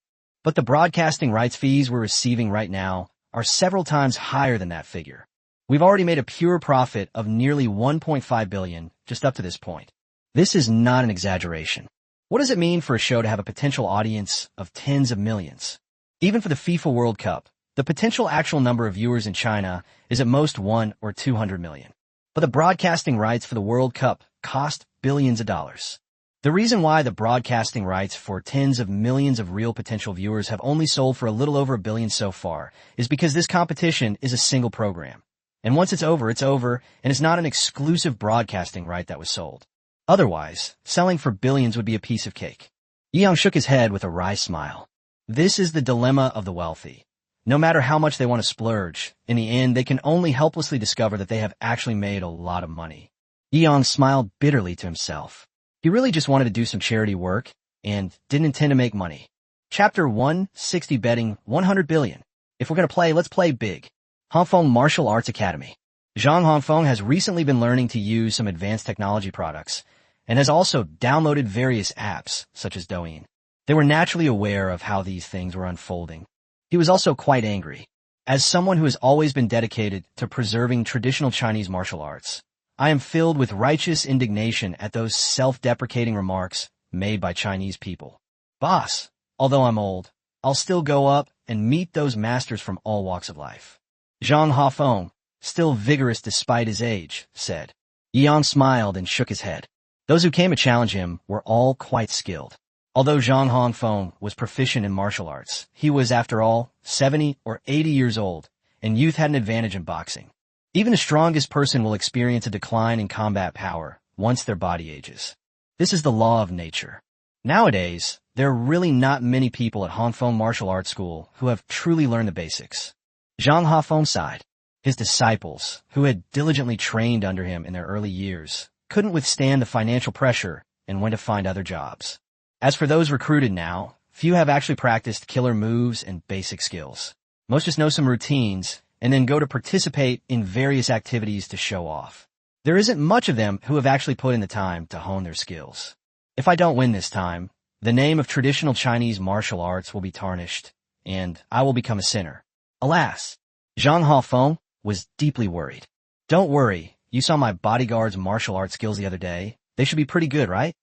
But the broadcasting rights fees we're receiving right now are several times higher than that figure. We've already made a pure profit of nearly 1.5 billion just up to this point. This is not an exaggeration. What does it mean for a show to have a potential audience of tens of millions? Even for the FIFA World Cup, the potential actual number of viewers in China is at most 1 or 200 million. But the broadcasting rights for the World Cup cost billions of dollars. The reason why the broadcasting rights for tens of millions of real potential viewers have only sold for a little over 1 billion so far is because this competition is a single program. And once it's over, and it's not an exclusive broadcasting right that was sold. Otherwise, selling for billions would be a piece of cake. Yang shook his head with a wry smile. This is the dilemma of the wealthy. No matter how much they want to splurge, in the end they can only helplessly discover that they have actually made a lot of money. Yang smiled bitterly to himself. He really just wanted to do some charity work, and didn't intend to make money. Chapter 160 Betting 100 billion. If we're going to play, let's play big. Hongfeng Martial Arts Academy. Zhang Hongfeng has recently been learning to use some advanced technology products, and has also downloaded various apps, such as Douyin. They were naturally aware of how these things were unfolding. He was also quite angry. As someone who has always been dedicated to preserving traditional Chinese martial arts, I am filled with righteous indignation at those self-deprecating remarks made by Chinese people. Boss, although I'm old, I'll still go up and meet those masters from all walks of life. Zhang Hongfeng, still vigorous despite his age, said. Yang smiled and shook his head. Those who came to challenge him were all quite skilled. Although Zhang Hongfeng was proficient in martial arts, he was, after all, 70 or 80 years old, and youth had an advantage in boxing. Even the strongest person will experience a decline in combat power once their body ages. This is the law of nature. Nowadays, there are really not many people at Hongfeng Martial Arts School who have truly learned the basics. Zhang Hongfeng sighed. His disciples, who had diligently trained under him in their early years, couldn't withstand the financial pressure and went to find other jobs. As for those recruited now, few have actually practiced killer moves and basic skills. Most just know some routines and then go to participate in various activities to show off. There isn't much of them who have actually put in the time to hone their skills. If I don't win this time, the name of traditional Chinese martial arts will be tarnished, and I will become a sinner. Alas, Zhang Hongfeng was deeply worried. Don't worry, you saw my bodyguard's martial arts skills the other day. They should be pretty good, right?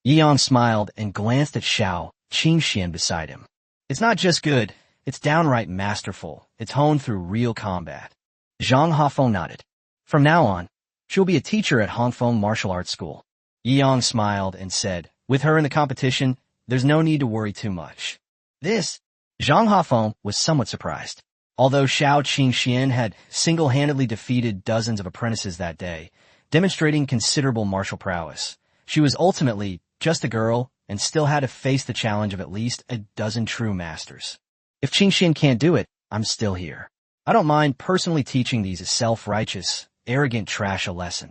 Yang smiled and glanced at Xiao Qingxian beside him. It's not just good, it's downright masterful. It's honed through real combat. Zhang Hongfeng nodded. From now on, she'll be a teacher at Hongfeng Martial Arts School. Yang smiled and said, with her in the competition, there's no need to worry too much. Zhang Hongfeng was somewhat surprised. Although Xiao Qingxian had single-handedly defeated dozens of apprentices that day, demonstrating considerable martial prowess, she was ultimately just a girl and still had to face the challenge of at least a dozen true masters. If Qingxian can't do it, I'm still here. I don't mind personally teaching these self-righteous, arrogant trash a lesson.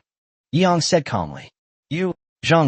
Yang said calmly. Zhang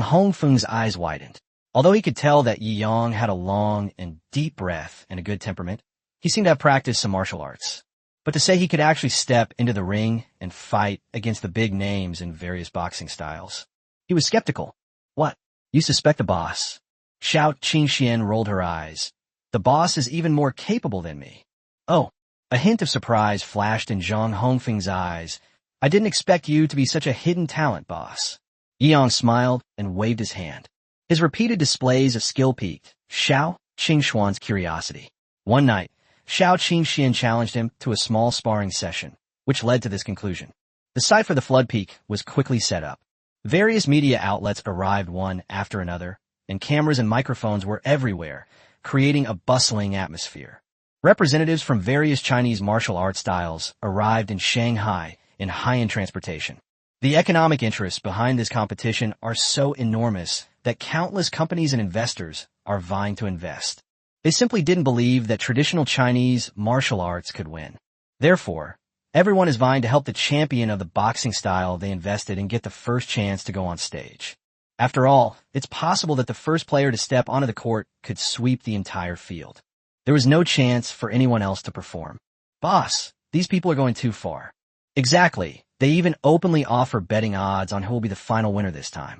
Hongfeng's eyes widened. Although he could tell that Yi Yang had a long and deep breath and a good temperament, he seemed to have practiced some martial arts. But to say he could actually step into the ring and fight against the big names in various boxing styles, he was skeptical. What? You suspect the boss? Xiao Qingxian rolled her eyes. The boss is even more capable than me. Oh, a hint of surprise flashed in Zhang Hongfeng's eyes. I didn't expect you to be such a hidden talent, boss. Yi Yang smiled and waved his hand. His repeated displays of skill piqued Xiao Qingxuan's curiosity. One night, Xiao Qingxian challenged him to a small sparring session, which led to this conclusion. The site for the flood peak was quickly set up. Various media outlets arrived one after another, and cameras and microphones were everywhere, creating a bustling atmosphere. Representatives from various Chinese martial arts styles arrived in Shanghai in high-end transportation. The economic interests behind this competition are so enormous that countless companies and investors are vying to invest. They simply didn't believe that traditional Chinese martial arts could win. Therefore, everyone is vying to help the champion of the boxing style they invested in get the first chance to go on stage. After all, it's possible that the first player to step onto the court could sweep the entire field. There was no chance for anyone else to perform. Boss, these people are going too far. Exactly. They even openly offer betting odds on who will be the final winner this time.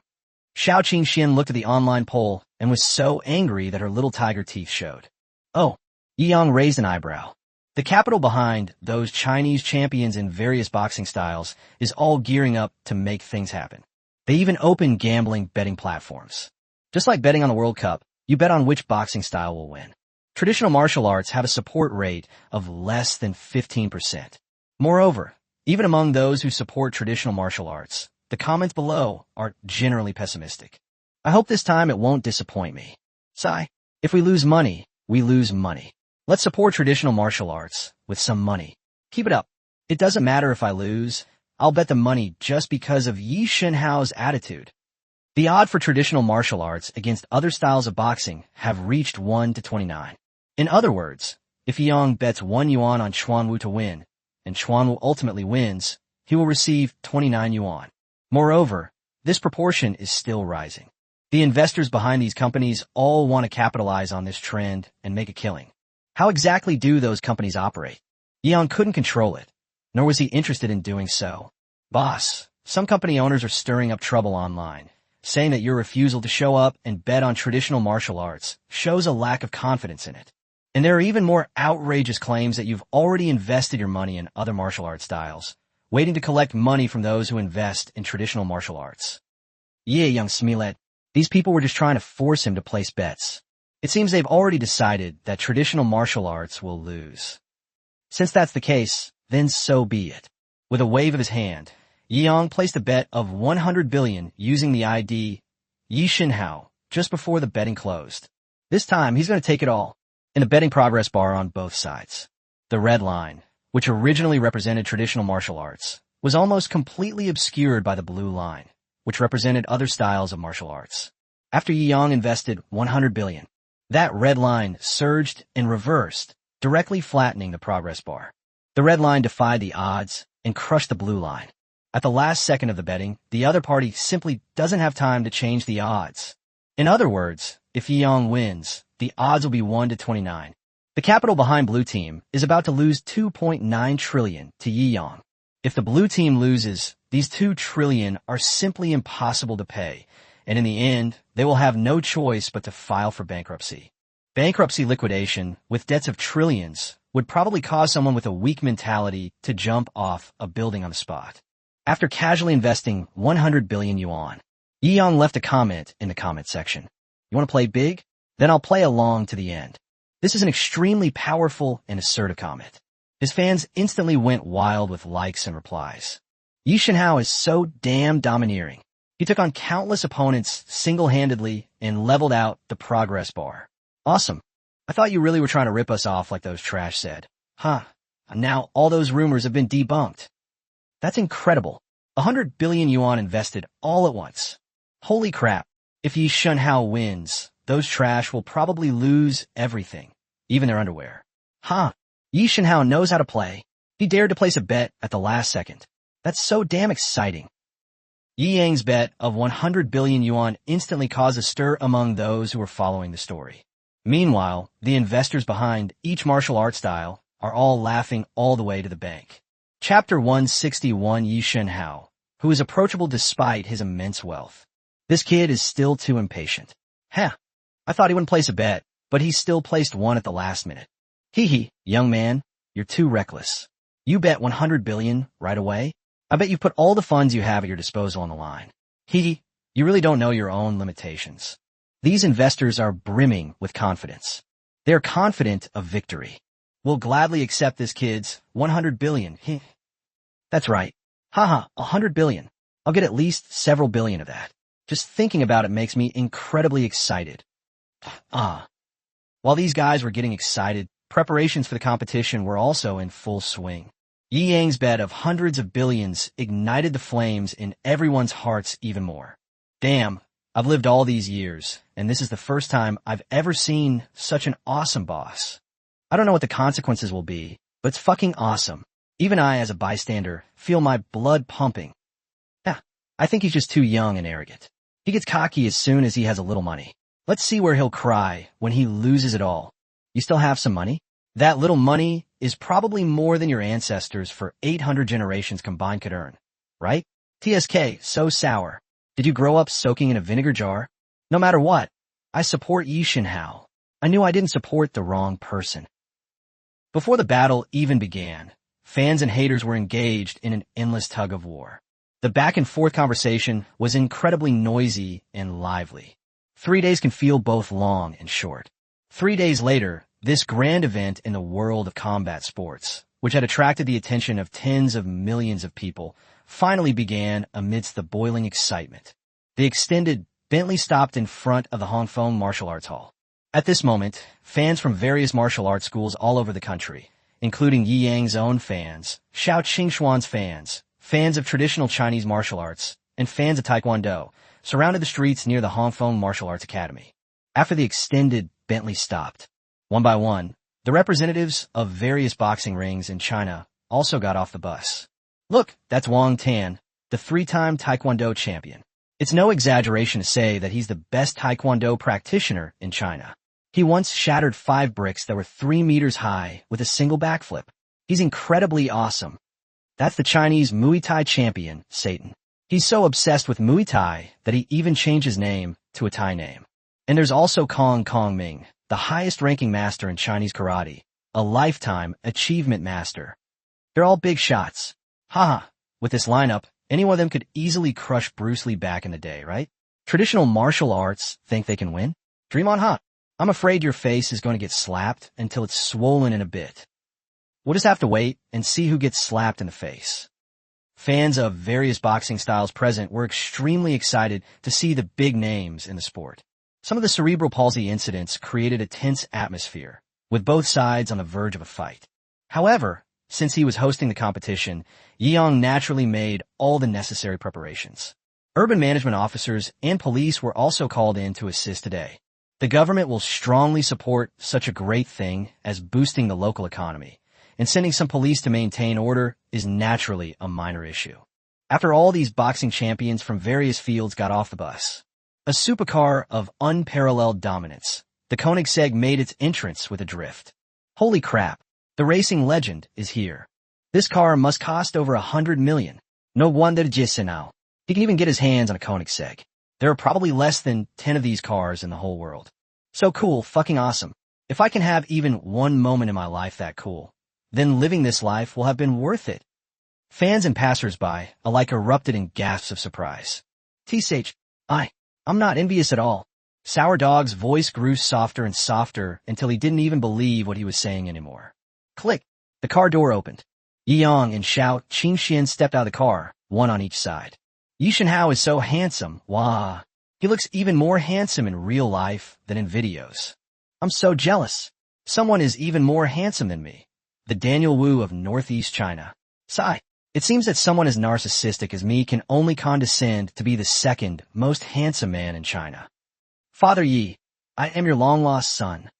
Xiao Qingxian looked at the online poll and was so angry that her little tiger teeth showed. Oh, Yi Yang raised an eyebrow. The capital behind those Chinese champions in various boxing styles is all gearing up to make things happen. They even open gambling betting platforms. Just like betting on the World Cup, you bet on which boxing style will win. Traditional martial arts have a support rate of less than 15%. Moreover, even among those who support traditional martial arts, the comments below are generally pessimistic. I hope this time it won't disappoint me. Sigh. If we lose money, we lose money. Let's support traditional martial arts with some money. Keep it up. It doesn't matter if I lose. I'll bet the money just because of Yi Shenhao's attitude. The odd for traditional martial arts against other styles of boxing have reached 1 to 29. In other words, if Yang bets 1 yuan on Chuanwu to win, and Chuanwu ultimately wins, he will receive 29 yuan. Moreover, this proportion is still rising. The investors behind these companies all want to capitalize on this trend and make a killing. How exactly do those companies operate? Yang couldn't control it, nor was he interested in doing so. Boss, some company owners are stirring up trouble online, saying that your refusal to show up and bet on traditional martial arts shows a lack of confidence in it. And there are even more outrageous claims that you've already invested your money in other martial arts styles, waiting to collect money from those who invest in traditional martial arts. Yeah, young Smilet, these people were just trying to force him to place bets. It seems they've already decided that traditional martial arts will lose. Since that's the case, then so be it. With a wave of his hand, Yi Yang placed a bet of 100 billion using the ID Yi Shenhao just before the betting closed. This time, he's going to take it all. In the betting progress bar on both sides, the red line, which originally represented traditional martial arts, was almost completely obscured by the blue line, which represented other styles of martial arts. After Yi Yang invested 100 billion, that red line surged and reversed, directly flattening the progress bar. The red line defied the odds and crushed the blue line. At the last second of the betting, the other party simply doesn't have time to change the odds. In other words, if Yi Yang wins, the odds will be 1 to 29. The capital behind blue team is about to lose 2.9 trillion to Yi Yang. If the blue team loses, these 2 trillion are simply impossible to pay, and in the end, they will have no choice but to file for bankruptcy. Bankruptcy liquidation, with debts of trillions, would probably cause someone with a weak mentality to jump off a building on the spot. After casually investing 100 billion yuan, Yi Yang left a comment in the comment section. You want to play big? Then I'll play along to the end. This is an extremely powerful and assertive comment. His fans instantly went wild with likes and replies. Yi Shenhao is so damn domineering. He took on countless opponents single-handedly and leveled out the progress bar. Awesome. I thought you really were trying to rip us off like those trash said. Huh. Now all those rumors have been debunked. That's incredible. 100 billion yuan invested all at once. Holy crap. If Yi Shenhao wins, those trash will probably lose everything, even their underwear. Huh. Yi Shenhao knows how to play. He dared to place a bet at the last second. That's so damn exciting. Yi Yang's bet of 100 billion yuan instantly caused a stir among those who were following the story. Meanwhile, the investors behind each martial art style are all laughing all the way to the bank. Chapter 161. Yi Shenhao, who is approachable despite his immense wealth. This kid is still too impatient. Heh, I thought he wouldn't place a bet, but he still placed one at the last minute. Hee hee, young man, you're too reckless. You bet 100 billion right away? I bet you put all the funds you have at your disposal on the line. Hee hee, you really don't know your own limitations. These investors are brimming with confidence. They're confident of victory. We'll gladly accept this kid's 100 billion. That's right. Haha, 100 billion. I'll get at least several billion of that. Just thinking about it makes me incredibly excited. While these guys were getting excited, preparations for the competition were also in full swing. Yi Yang's bet of hundreds of billions ignited the flames in everyone's hearts even more. Damn, I've lived all these years, and this is the first time I've ever seen such an awesome boss. I don't know what the consequences will be, but it's fucking awesome. Even I, as a bystander, feel my blood pumping. I think he's just too young and arrogant. He gets cocky as soon as he has a little money. Let's see where he'll cry when he loses it all. You still have some money? That little money is probably more than your ancestors for 800 generations combined could earn, right? TSK, so sour. Did you grow up soaking in a vinegar jar? No matter what, I support Yi Shenhao. I knew I didn't support the wrong person. Before the battle even began, fans and haters were engaged in an endless tug of war. The back-and-forth conversation was incredibly noisy and lively. 3 days can feel both long and short. 3 days later, this grand event in the world of combat sports, which had attracted the attention of tens of millions of people, finally began amidst the boiling excitement. The extended Bentley stopped in front of the Hong Kong Martial Arts Hall. At this moment, fans from various martial arts schools all over the country, including Yi Yang's own fans, Xiao Qingxuan's fans, fans of traditional Chinese martial arts, and fans of Taekwondo, surrounded the streets near the Hong Kong Martial Arts Academy. After the extended Bentley stopped, one by one, the representatives of various boxing rings in China also got off the bus. Look, that's Wang Tan, the 3-time Taekwondo champion. It's no exaggeration to say that he's the best Taekwondo practitioner in China. He once shattered 5 bricks that were 3 meters high with a single backflip. He's incredibly awesome. That's the Chinese Muay Thai champion, Satan. He's so obsessed with Muay Thai that he even changed his name to a Thai name. And there's also Kong Ming, the highest-ranking master in Chinese karate, a lifetime achievement master. They're all big shots. Haha, with this lineup, any one of them could easily crush Bruce Lee back in the day, right? Traditional martial arts think they can win? Dream on, huh? I'm afraid your face is going to get slapped until it's swollen in a bit. We'll just have to wait and see who gets slapped in the face. Fans of various boxing styles present were extremely excited to see the big names in the sport. Some of the cerebral palsy incidents created a tense atmosphere, with both sides on the verge of a fight. However, since he was hosting the competition, Yi Yang naturally made all the necessary preparations. Urban management officers and police were also called in to assist today. The government will strongly support such a great thing as boosting the local economy, and sending some police to maintain order is naturally a minor issue. After all these boxing champions from various fields got off the bus, a supercar of unparalleled dominance, the Koenigsegg made its entrance with a drift. Holy crap, the racing legend is here. This car must cost over 100 million. No wonder now. He can even get his hands on a Koenigsegg. There are probably less than 10 of these cars in the whole world. So cool, fucking awesome. If I can have even one moment in my life that cool, then living this life will have been worth it. Fans and passersby alike erupted in gasps of surprise. I'm not envious at all. Sour Dog's voice grew softer and softer until he didn't even believe what he was saying anymore. Click. The car door opened. Yi Yang and Xiao Qingxian stepped out of the car, one on each side. Yi Shenhao is so handsome. Wah. He looks even more handsome in real life than in videos. I'm so jealous. Someone is even more handsome than me. The Daniel Wu of Northeast China. Sigh. It seems that someone as narcissistic as me can only condescend to be the second most handsome man in China. Father Yi, I am your long-lost son.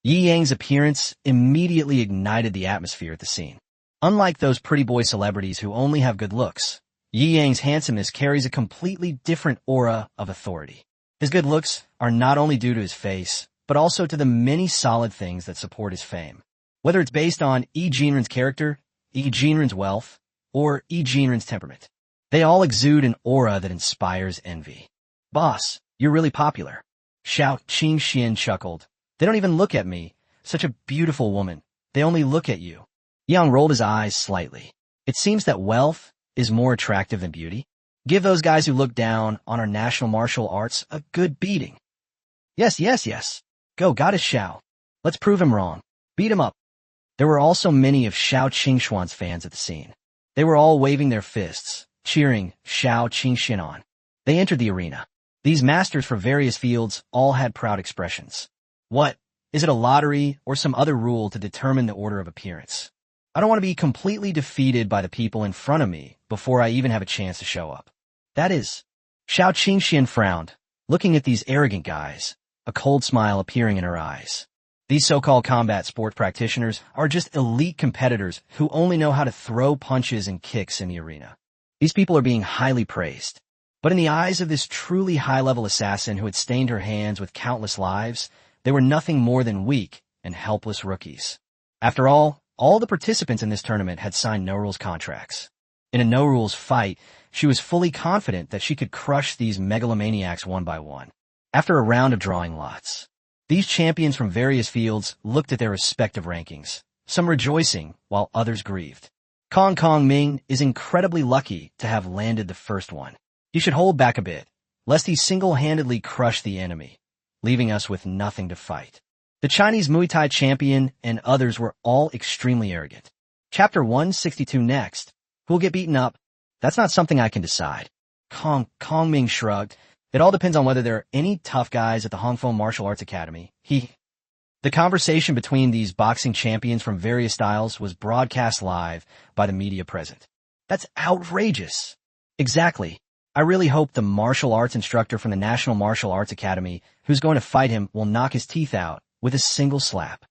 Yi Yang's appearance immediately ignited the atmosphere at the scene. Unlike those pretty boy celebrities who only have good looks, Yi Yang's handsomeness carries a completely different aura of authority. His good looks are not only due to his face, but also to the many solid things that support his fame. Whether it's based on Yi Jinren's character, Yi Jinren's wealth, or Yi Jinren's temperament, they all exude an aura that inspires envy. Boss, you're really popular. Xiao Qingxian chuckled. They don't even look at me. Such a beautiful woman. They only look at you. Yang rolled his eyes slightly. It seems that wealth is more attractive than beauty. Give those guys who look down on our national martial arts a good beating. Yes. Go, goddess Xiao. Let's prove him wrong. Beat him up. There were also many of Xiao Qingshuan's fans at the scene. They were all waving their fists, cheering Xiao Qingxian on. They entered the arena. These masters for various fields all had proud expressions. What? Is it a lottery or some other rule to determine the order of appearance? I don't want to be completely defeated by the people in front of me before I even have a chance to show up. That is. Xiao Qingxian frowned, looking at these arrogant guys, a cold smile appearing in her eyes. These so-called combat sports practitioners are just elite competitors who only know how to throw punches and kicks in the arena. These people are being highly praised. But in the eyes of this truly high-level assassin who had stained her hands with countless lives, they were nothing more than weak and helpless rookies. After all the participants in this tournament had signed no-rules contracts. In a no-rules fight, she was fully confident that she could crush these megalomaniacs one by one. After a round of drawing lots, these champions from various fields looked at their respective rankings, some rejoicing while others grieved. Kong Ming is incredibly lucky to have landed the first one. He should hold back a bit, lest he single-handedly crush the enemy, leaving us with nothing to fight. The Chinese Muay Thai champion and others were all extremely arrogant. Chapter 162 next. Who'll get beaten up? That's not something I can decide. Kong Ming shrugged. It all depends on whether there are any tough guys at the Hongfeng Martial Arts Academy. The conversation between these boxing champions from various styles was broadcast live by the media present. That's outrageous. Exactly. I really hope the martial arts instructor from the National Martial Arts Academy who's going to fight him will knock his teeth out with a single slap.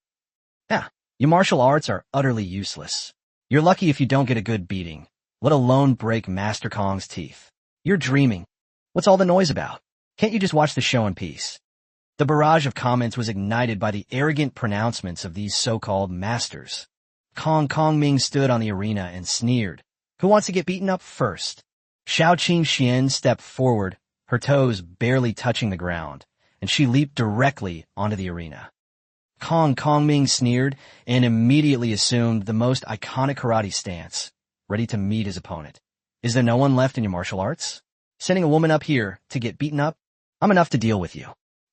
Yeah, your martial arts are utterly useless. You're lucky if you don't get a good beating, let alone break Master Kong's teeth. You're dreaming. What's all the noise about? Can't you just watch the show in peace? The barrage of comments was ignited by the arrogant pronouncements of these so-called masters. Kong Ming stood on the arena and sneered. Who wants to get beaten up first? Xiao Qingxian stepped forward, her toes barely touching the ground, and she leaped directly onto the arena. Kong Ming sneered and immediately assumed the most iconic karate stance, ready to meet his opponent. Is there no one left in your martial arts? Sending a woman up here to get beaten up? I'm enough to deal with you.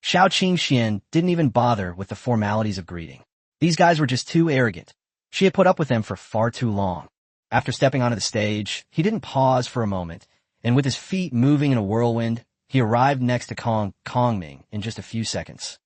Xiao Qingxian didn't even bother with the formalities of greeting. These guys were just too arrogant. She had put up with them for far too long. After stepping onto the stage, he didn't pause for a moment, and with his feet moving in a whirlwind, he arrived next to Kong Ming in just a few seconds.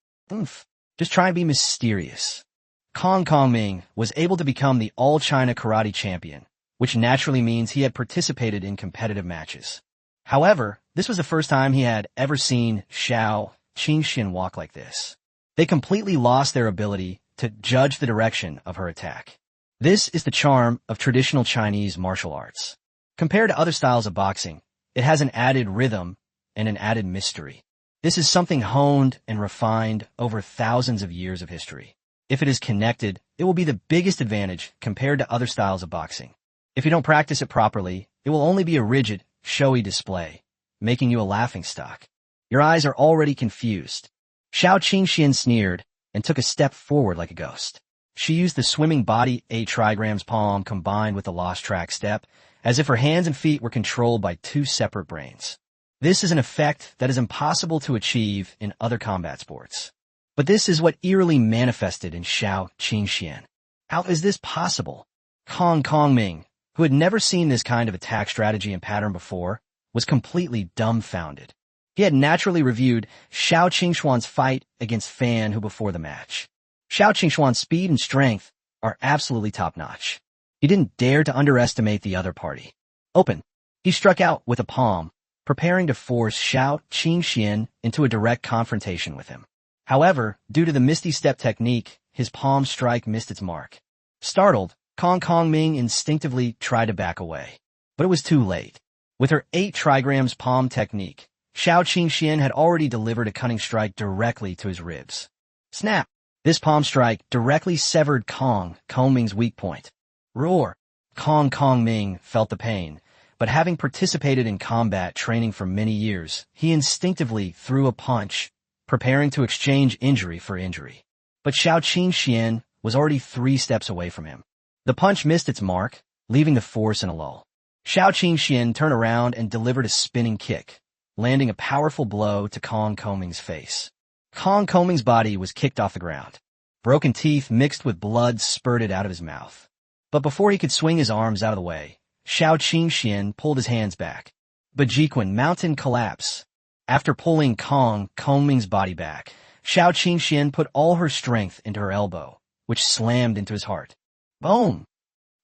Just try and be mysterious. Kong Ming was able to become the All-China Karate Champion, which naturally means he had participated in competitive matches. However, this was the first time he had ever seen Xiao Qingxian walk like this. They completely lost their ability to judge the direction of her attack. This is the charm of traditional Chinese martial arts. Compared to other styles of boxing, it has an added rhythm and an added mystery. This is something honed and refined over thousands of years of history. If it is connected, it will be the biggest advantage compared to other styles of boxing. If you don't practice it properly, it will only be a rigid, showy display, making you a laughingstock. Your eyes are already confused. Xiao Qingxian sneered and took a step forward like a ghost. She used the swimming body 8 trigrams palm combined with the lost track step, as if her hands and feet were controlled by 2 separate brains. This is an effect that is impossible to achieve in other combat sports. But this is what eerily manifested in Xiao Qingxian. How is this possible? Kong Ming, who had never seen this kind of attack strategy and pattern before, was completely dumbfounded. He had naturally reviewed Xiao Qingxuan's fight against Fan Hu before the match. Xiao Qingxuan's speed and strength are absolutely top-notch. He didn't dare to underestimate the other party. Open. He struck out with a palm, preparing to force Xiao Qingxian into a direct confrontation with him. However, due to the Misty Step technique, his palm strike missed its mark. Startled, Kong Ming instinctively tried to back away. But it was too late. With her 8 trigrams palm technique, Xiao Qingxian had already delivered a cunning strike directly to his ribs. Snap! This palm strike directly severed Kong Ming's weak point. Roar! Kong Ming felt the pain, but having participated in combat training for many years, he instinctively threw a punch, preparing to exchange injury for injury. But Xiao Qingxian was already 3 steps away from him. The punch missed its mark, leaving the force in a lull. Xiao Qingxian turned around and delivered a spinning kick, landing a powerful blow to Kong Ming's face. Kong Ming's body was kicked off the ground. Broken teeth mixed with blood spurted out of his mouth. But before he could swing his arms out of the way, Xiao Qingxian pulled his hands back. Bajiquan mountain collapse. After pulling Kong Ming's body back, Xiao Qingxian put all her strength into her elbow, which slammed into his heart. Boom!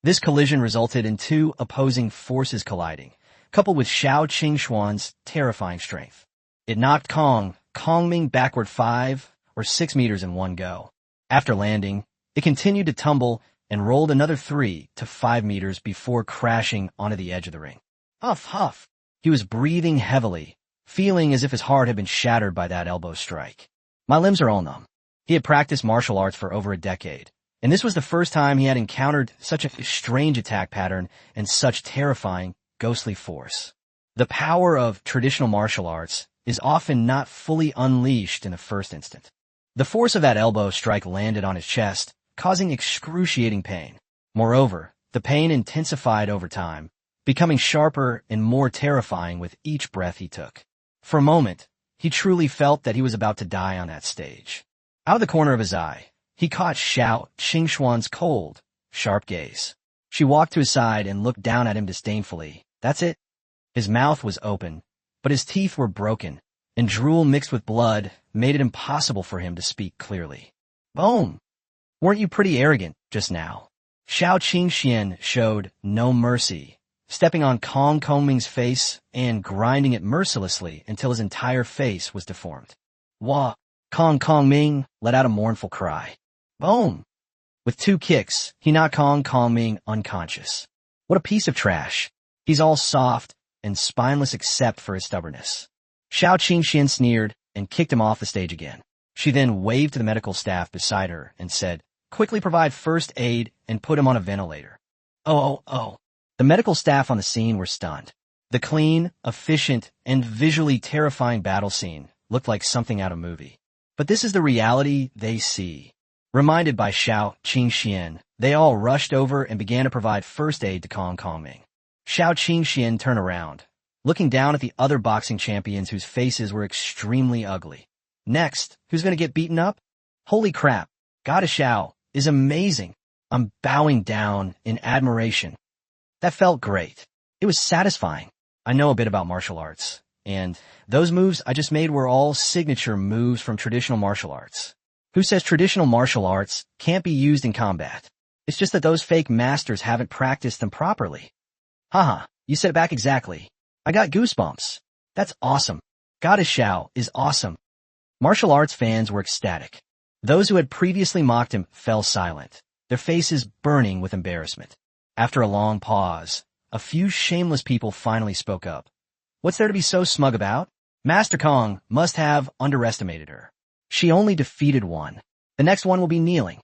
This collision resulted in 2 opposing forces colliding, coupled with Xiao Qingxuan's terrifying strength. It knocked Kong Ming backward 5 or 6 meters in one go. After landing, it continued to tumble and rolled another 3 to 5 meters before crashing onto the edge of the ring. Huff. He was breathing heavily, feeling as if his heart had been shattered by that elbow strike. My limbs are all numb. He had practiced martial arts for over a decade, and this was the first time he had encountered such a strange attack pattern and such terrifying, ghostly force. The power of traditional martial arts is often not fully unleashed in the first instant. The force of that elbow strike landed on his chest, causing excruciating pain. Moreover, the pain intensified over time, becoming sharper and more terrifying with each breath he took. For a moment, he truly felt that he was about to die on that stage. Out of the corner of his eye, he caught Xiao Qingxuan's cold, sharp gaze. She walked to his side and looked down at him disdainfully. That's it. His mouth was open, but his teeth were broken, and drool mixed with blood made it impossible for him to speak clearly. Boom! Weren't you pretty arrogant just now? Xiao Qingxian showed no mercy, stepping on Kong Ming's face and grinding it mercilessly until his entire face was deformed. Wah! Kong Ming let out a mournful cry. Boom! With 2 kicks, he knocked Kong Ming unconscious. What a piece of trash. He's all soft and spineless except for his stubbornness. Xiao Qingxian sneered and kicked him off the stage again. She then waved to the medical staff beside her and said, "Quickly provide first aid and put him on a ventilator." Oh. The medical staff on the scene were stunned. The clean, efficient, and visually terrifying battle scene looked like something out of a movie. But this is the reality they see. Reminded by Xiao Qingxian, they all rushed over and began to provide first aid to Kong Ming. Xiao Qingxian turned around, looking down at the other boxing champions whose faces were extremely ugly. Next, who's going to get beaten up? Holy crap, Goddess Xiao is amazing. I'm bowing down in admiration. That felt great. It was satisfying. I know a bit about martial arts, and those moves I just made were all signature moves from traditional martial arts. Who says traditional martial arts can't be used in combat? It's just that those fake masters haven't practiced them properly. Haha, you said it back exactly. I got goosebumps. That's awesome. Goddess Xiao is awesome. Martial arts fans were ecstatic. Those who had previously mocked him fell silent, their faces burning with embarrassment. After a long pause, a few shameless people finally spoke up. What's there to be so smug about? Master Kong must have underestimated her. She only defeated one. The next one will be kneeling.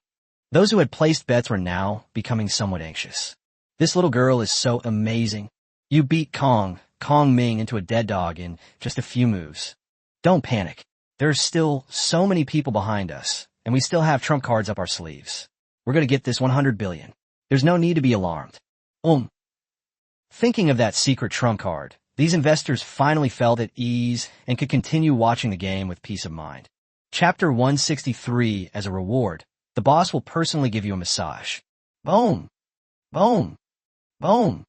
Those who had placed bets were now becoming somewhat anxious. This little girl is so amazing. You beat Kong Ming into a dead dog in just a few moves. Don't panic. There are still so many people behind us, and we still have trump cards up our sleeves. We're going to get this 100 billion. There's no need to be alarmed. Thinking of that secret trump card, these investors finally felt at ease and could continue watching the game with peace of mind. Chapter 163, as a reward, the boss will personally give you a massage. Boom! Boom! Boom!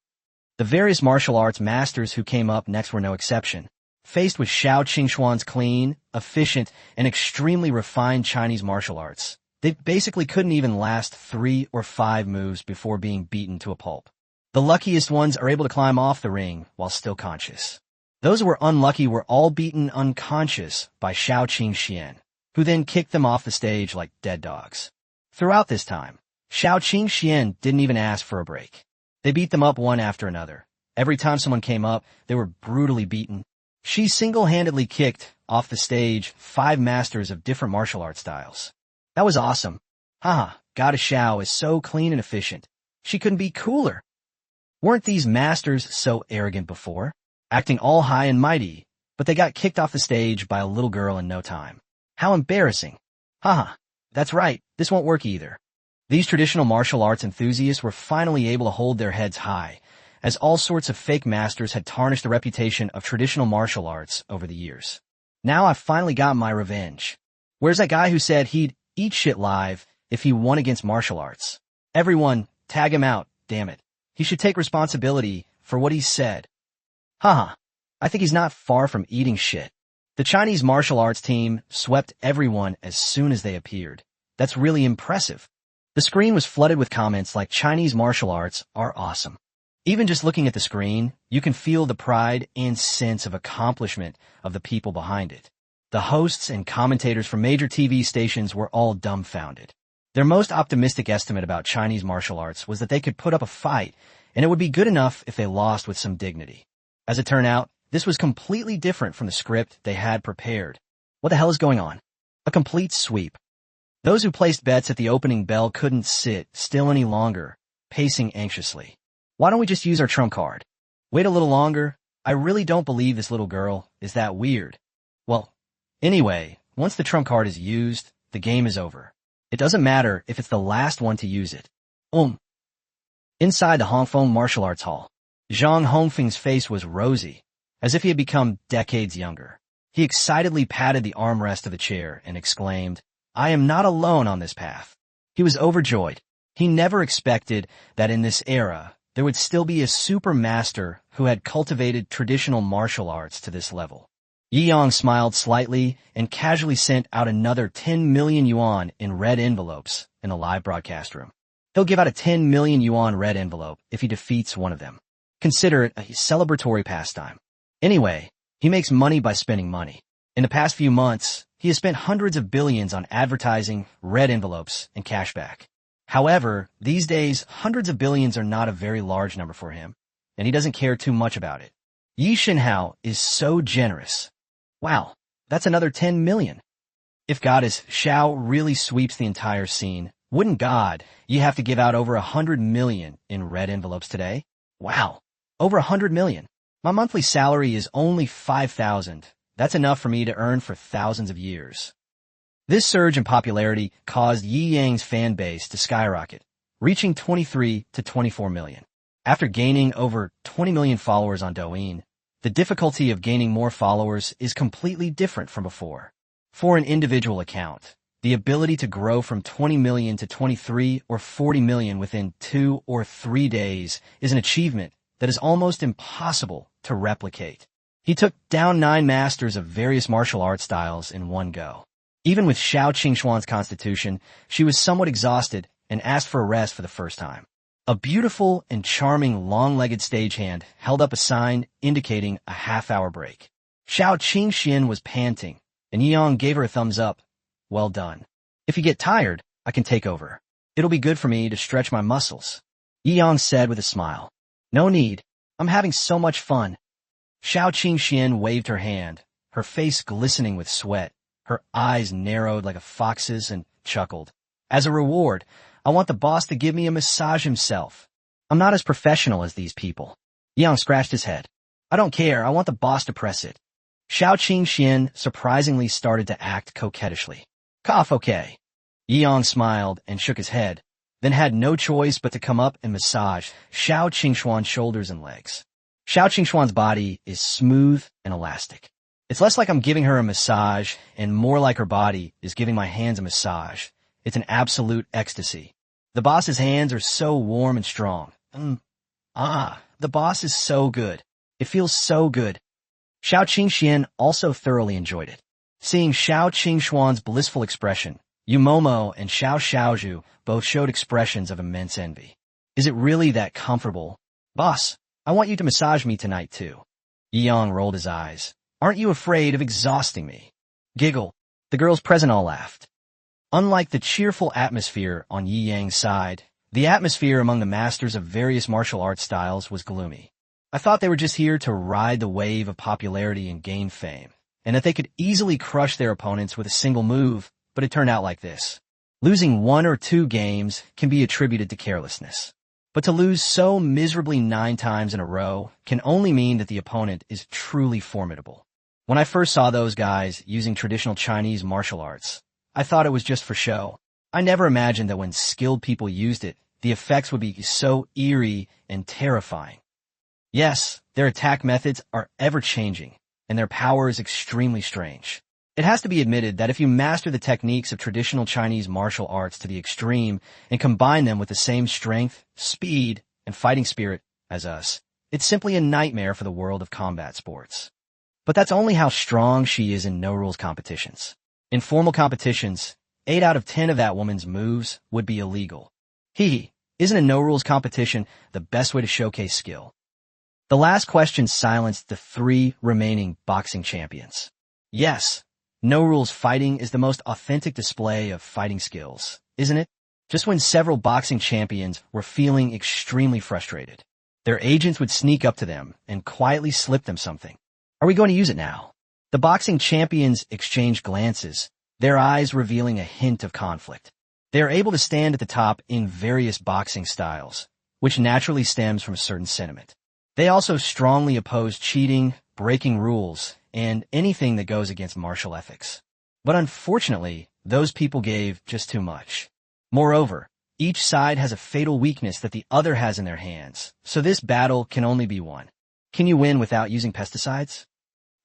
The various martial arts masters who came up next were no exception. Faced with Xiao Qingxuan's clean, efficient, and extremely refined Chinese martial arts, they basically couldn't even last 3 or 5 moves before being beaten to a pulp. The luckiest ones are able to climb off the ring while still conscious. Those who were unlucky were all beaten unconscious by Xiao Qingxian. who then kicked them off the stage like dead dogs. Throughout this time, Xiao Qingxian didn't even ask for a break. They beat them up one after another. Every time someone came up, they were brutally beaten. She single-handedly kicked off the stage 5 masters of different martial arts styles. That was awesome. Haha, Goddess Xiao is so clean and efficient. She couldn't be cooler. Weren't these masters so arrogant before? Acting all high and mighty, but they got kicked off the stage by a little girl in no time. How embarrassing. Haha, that's right, this won't work either. These traditional martial arts enthusiasts were finally able to hold their heads high, as all sorts of fake masters had tarnished the reputation of traditional martial arts over the years. Now I've finally got my revenge. Where's that guy who said he'd eat shit live if he won against martial arts? Everyone, tag him out, damn it. He should take responsibility for what he said. Haha, I think he's not far from eating shit. The Chinese martial arts team swept everyone as soon as they appeared. That's really impressive. The screen was flooded with comments like Chinese martial arts are awesome. Even just looking at the screen, you can feel the pride and sense of accomplishment of the people behind it. The hosts and commentators from major TV stations were all dumbfounded. Their most optimistic estimate about Chinese martial arts was that they could put up a fight, and it would be good enough if they lost with some dignity. As it turned out, this was completely different from the script they had prepared. What the hell is going on? A complete sweep. Those who placed bets at the opening bell couldn't sit still any longer, pacing anxiously. Why don't we just use our trump card? Wait a little longer. I really don't believe this little girl is that weird. Well, anyway, once the trump card is used, the game is over. It doesn't matter if it's the last one to use it. Inside the Hongfeng Martial Arts Hall, Zhang Hongfeng's face was rosy, as if he had become decades younger. He excitedly patted the armrest of the chair and exclaimed, I am not alone on this path. He was overjoyed. He never expected that in this era, there would still be a super master who had cultivated traditional martial arts to this level. Yi Yang smiled slightly and casually sent out another 10 million yuan in red envelopes in the live broadcast room. He'll give out a 10 million yuan red envelope if he defeats one of them. Consider it a celebratory pastime. Anyway, he makes money by spending money. In the past few months, he has spent hundreds of billions on advertising, red envelopes, and cashback. However, these days, hundreds of billions are not a very large number for him, and he doesn't care too much about it. Yi Shenhao is so generous. Wow, that's another 10 million. If Goddess Xiao really sweeps the entire scene, wouldn't God, you have to give out over 100 million in red envelopes today? Wow, over 100 million. My monthly salary is only 5,000. That's enough for me to earn for thousands of years. This surge in popularity caused Yi Yang's fan base to skyrocket, reaching 23 to 24 million. After gaining over 20 million followers on Douyin, the difficulty of gaining more followers is completely different from before. For an individual account, the ability to grow from 20 million to 23 or 40 million within 2 or 3 days is an achievement that is almost impossible to replicate. He took down 9 masters of various martial art styles in one go. Even with Xiao Qingxuan's constitution, she was somewhat exhausted and asked for a rest for the first time. A beautiful and charming long-legged stagehand held up a sign indicating a half-hour break. Xiao Qingxian was panting, and Yi Yang gave her a thumbs up. Well done. If you get tired, I can take over. It'll be good for me to stretch my muscles. Yi Yang said with a smile. No need. I'm having so much fun. Xiao Qingxian waved her hand, her face glistening with sweat. Her eyes narrowed like a fox's and chuckled. As a reward, I want the boss to give me a massage himself. I'm not as professional as these people. Yang scratched his head. I don't care. I want the boss to press it. Xiao Qingxian surprisingly started to act coquettishly. Cough, okay. Yang smiled and shook his head, then had no choice but to come up and massage Xiao Qingxuan's shoulders and legs. Xiao Qingxuan's body is smooth and elastic. It's less like I'm giving her a massage and more like her body is giving my hands a massage. It's an absolute ecstasy. The boss's hands are so warm and strong. The boss is so good. It feels so good. Xiao Qingxian also thoroughly enjoyed it. Seeing Xiao Qingxuan's blissful expression, Yu Momo and Xiao Xiaozhu both showed expressions of immense envy. Is it really that comfortable? Boss, I want you to massage me tonight too. Yi Yang rolled his eyes. Aren't you afraid of exhausting me? Giggle. The girls present all laughed. Unlike the cheerful atmosphere on Yi Yang's side, the atmosphere among the masters of various martial arts styles was gloomy. I thought they were just here to ride the wave of popularity and gain fame, and that they could easily crush their opponents with a single move, but it turned out like this. Losing 1 or 2 games can be attributed to carelessness. But to lose so miserably 9 times in a row can only mean that the opponent is truly formidable. When I first saw those guys using traditional Chinese martial arts, I thought it was just for show. I never imagined that when skilled people used it, the effects would be so eerie and terrifying. Yes, their attack methods are ever-changing, and their power is extremely strange. It has to be admitted that if you master the techniques of traditional Chinese martial arts to the extreme and combine them with the same strength, speed, and fighting spirit as us, it's simply a nightmare for the world of combat sports. But that's only how strong she is in no-rules competitions. In formal competitions, 8 out of 10 of that woman's moves would be illegal. Isn't a no-rules competition the best way to showcase skill? The last question silenced the 3 remaining boxing champions. Yes, no-rules fighting is the most authentic display of fighting skills, isn't it? Just when several boxing champions were feeling extremely frustrated, their agents would sneak up to them and quietly slip them something. Are we going to use it now? The boxing champions exchanged glances, their eyes revealing a hint of conflict. They are able to stand at the top in various boxing styles, which naturally stems from a certain sentiment. They also strongly oppose cheating, breaking rules, and anything that goes against martial ethics. But unfortunately, those people gave just too much. Moreover, each side has a fatal weakness that the other has in their hands, so this battle can only be won. Can you win without using pesticides?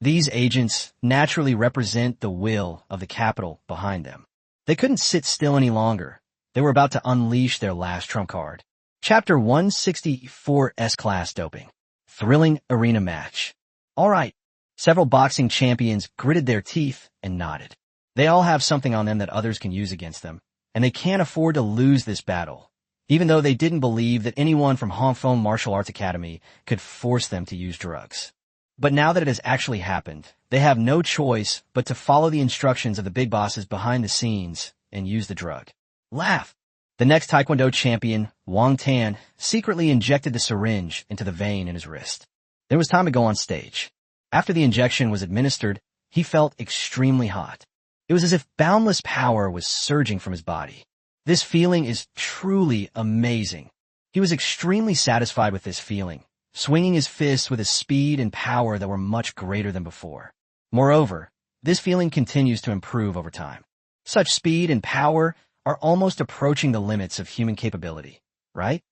These agents naturally represent the will of the capital behind them. They couldn't sit still any longer. They were about to unleash their last trump card. Chapter 164 S-Class Doping. Thrilling arena match. All right. Several boxing champions gritted their teeth and nodded. They all have something on them that others can use against them, and they can't afford to lose this battle, even though they didn't believe that anyone from Hong Kong Martial Arts Academy could force them to use drugs. But now that it has actually happened, they have no choice but to follow the instructions of the big bosses behind the scenes and use the drug. Laugh! The next Taekwondo champion, Wang Tan, secretly injected the syringe into the vein in his wrist. It was time to go on stage. After the injection was administered, he felt extremely hot. It was as if boundless power was surging from his body. This feeling is truly amazing. He was extremely satisfied with this feeling, swinging his fists with a speed and power that were much greater than before. Moreover, this feeling continues to improve over time. Such speed and power are almost approaching the limits of human capability, right?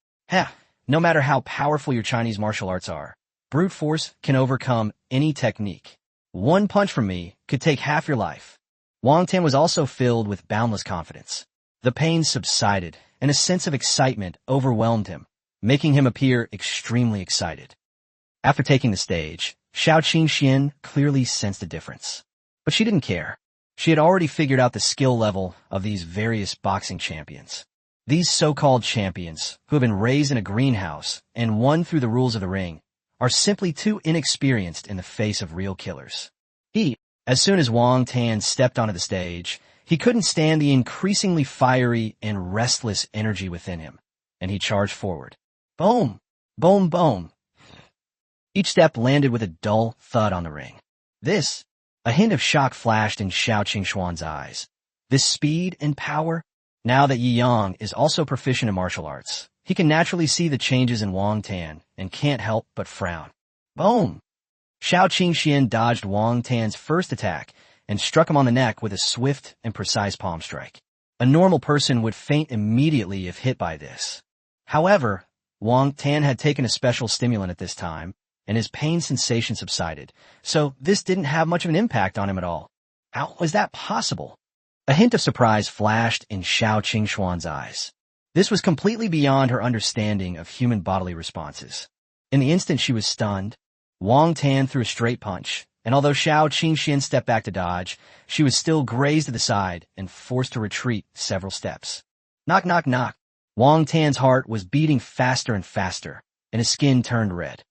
No matter how powerful your Chinese martial arts are, brute force can overcome any technique. One punch from me could take half your life. Wang Tan was also filled with boundless confidence. The pain subsided, and a sense of excitement overwhelmed him, making him appear extremely excited. After taking the stage, Xiao Qingxian clearly sensed a difference. But she didn't care. She had already figured out the skill level of these various boxing champions. These so-called champions, who have been raised in a greenhouse and won through the rules of the ring, are simply too inexperienced in the face of real killers. As soon as Wang Tan stepped onto the stage, he couldn't stand the increasingly fiery and restless energy within him, and he charged forward. Boom! Boom! Boom! Each step landed with a dull thud on the ring. A hint of shock flashed in Xiao Qingxuan's eyes. This speed and power? Now that Yi Yang is also proficient in martial arts, he can naturally see the changes in Wang Tan and can't help but frown. Boom! Xiao Qingxian dodged Wang Tan's first attack and struck him on the neck with a swift and precise palm strike. A normal person would faint immediately if hit by this. However, Wang Tan had taken a special stimulant at this time, and his pain sensation subsided, so this didn't have much of an impact on him at all. How was that possible? A hint of surprise flashed in Xiao Qingxuan's eyes. This was completely beyond her understanding of human bodily responses. In the instant she was stunned, Wang Tan threw a straight punch, and although Xiao Qingxian stepped back to dodge, she was still grazed to the side and forced to retreat several steps. Knock, knock, knock. Wang Tan's heart was beating faster and faster, and his skin turned red.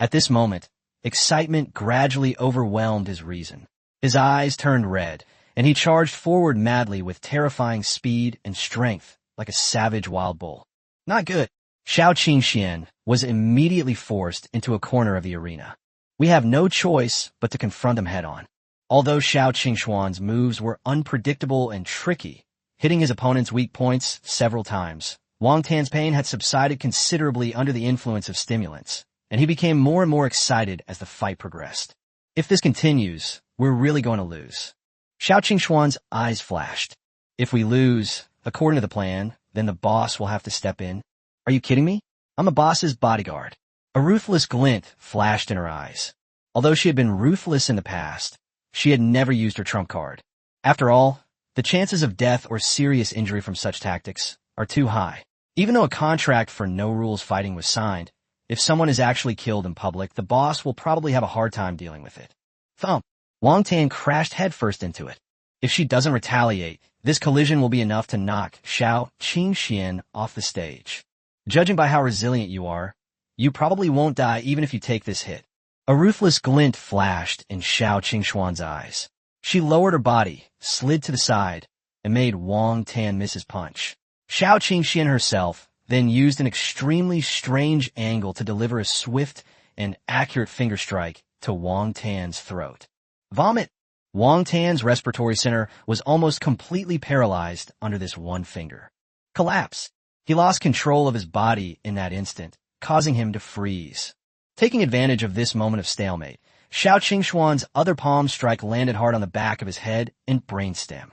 At this moment, excitement gradually overwhelmed his reason. His eyes turned red, and he charged forward madly with terrifying speed and strength like a savage wild bull. Not good. Xiao Qingxian was immediately forced into a corner of the arena. We have no choice but to confront him head-on. Although Xiao Qingxuan's moves were unpredictable and tricky, hitting his opponent's weak points several times, Wang Tan's pain had subsided considerably under the influence of stimulants, and he became more and more excited as the fight progressed. If this continues, we're really going to lose. Xiao Qingxuan's eyes flashed. If we lose, according to the plan, then the boss will have to step in. Are you kidding me? I'm a boss's bodyguard. A ruthless glint flashed in her eyes. Although she had been ruthless in the past, she had never used her trump card. After all, the chances of death or serious injury from such tactics are too high. Even though a contract for no-rules fighting was signed, if someone is actually killed in public, the boss will probably have a hard time dealing with it. Thump! Wang Tan crashed headfirst into it. If she doesn't retaliate, this collision will be enough to knock Xiao Qingxian off the stage. Judging by how resilient you are, you probably won't die even if you take this hit. A ruthless glint flashed in Xiao Qingxuan's eyes. She lowered her body, slid to the side, and made Wang Tan miss his punch. Xiao Qingxian herself then used an extremely strange angle to deliver a swift and accurate finger strike to Wang Tan's throat. Vomit! Wang Tan's respiratory center was almost completely paralyzed under this one finger. Collapse! He lost control of his body in that instant, causing him to freeze. Taking advantage of this moment of stalemate, Xiao Qingxuan's other palm strike landed hard on the back of his head and brainstem.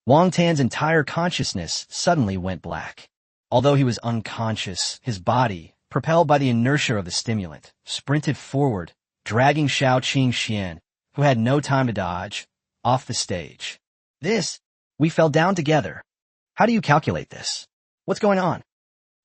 Wang Tan's entire consciousness suddenly went black. Although he was unconscious, his body, propelled by the inertia of the stimulant, sprinted forward, dragging Xiao Qingxian, who had no time to dodge, off the stage. We fell down together. How do you calculate this? What's going on?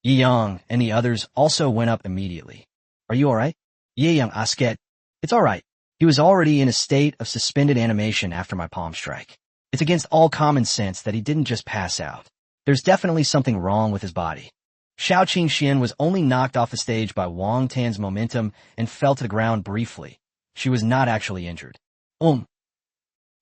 Yi Yang and the others also went up immediately. Are you alright? Yi Yang asked. It's alright. He was already in a state of suspended animation after my palm strike. It's against all common sense that he didn't just pass out. There's definitely something wrong with his body. Xiao Qingxian was only knocked off the stage by Wang Tan's momentum and fell to the ground briefly. She was not actually injured. Yi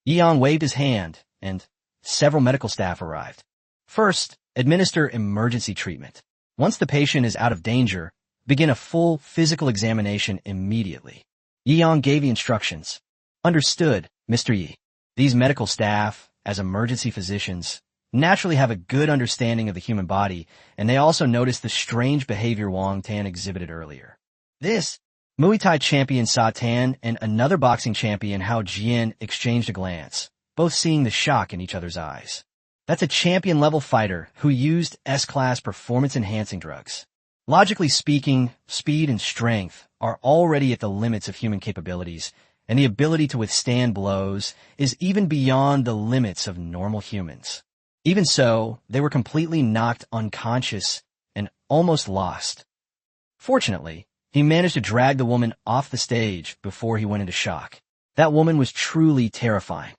Yang waved his hand, and several medical staff arrived. First, administer emergency treatment. Once the patient is out of danger, begin a full physical examination immediately. Yi Yang gave the instructions. Understood, Mr. Yi. These medical staff, as emergency physicians, naturally have a good understanding of the human body, and they also noticed the strange behavior Wang Tan exhibited earlier. Muay Thai champion Sa Tan and another boxing champion Hao Jian exchanged a glance, both seeing the shock in each other's eyes. That's a champion-level fighter who used S-class performance-enhancing drugs. Logically speaking, speed and strength are already at the limits of human capabilities, and the ability to withstand blows is even beyond the limits of normal humans. Even so, they were completely knocked unconscious and almost lost. Fortunately, he managed to drag the woman off the stage before he went into shock. That woman was truly terrifying.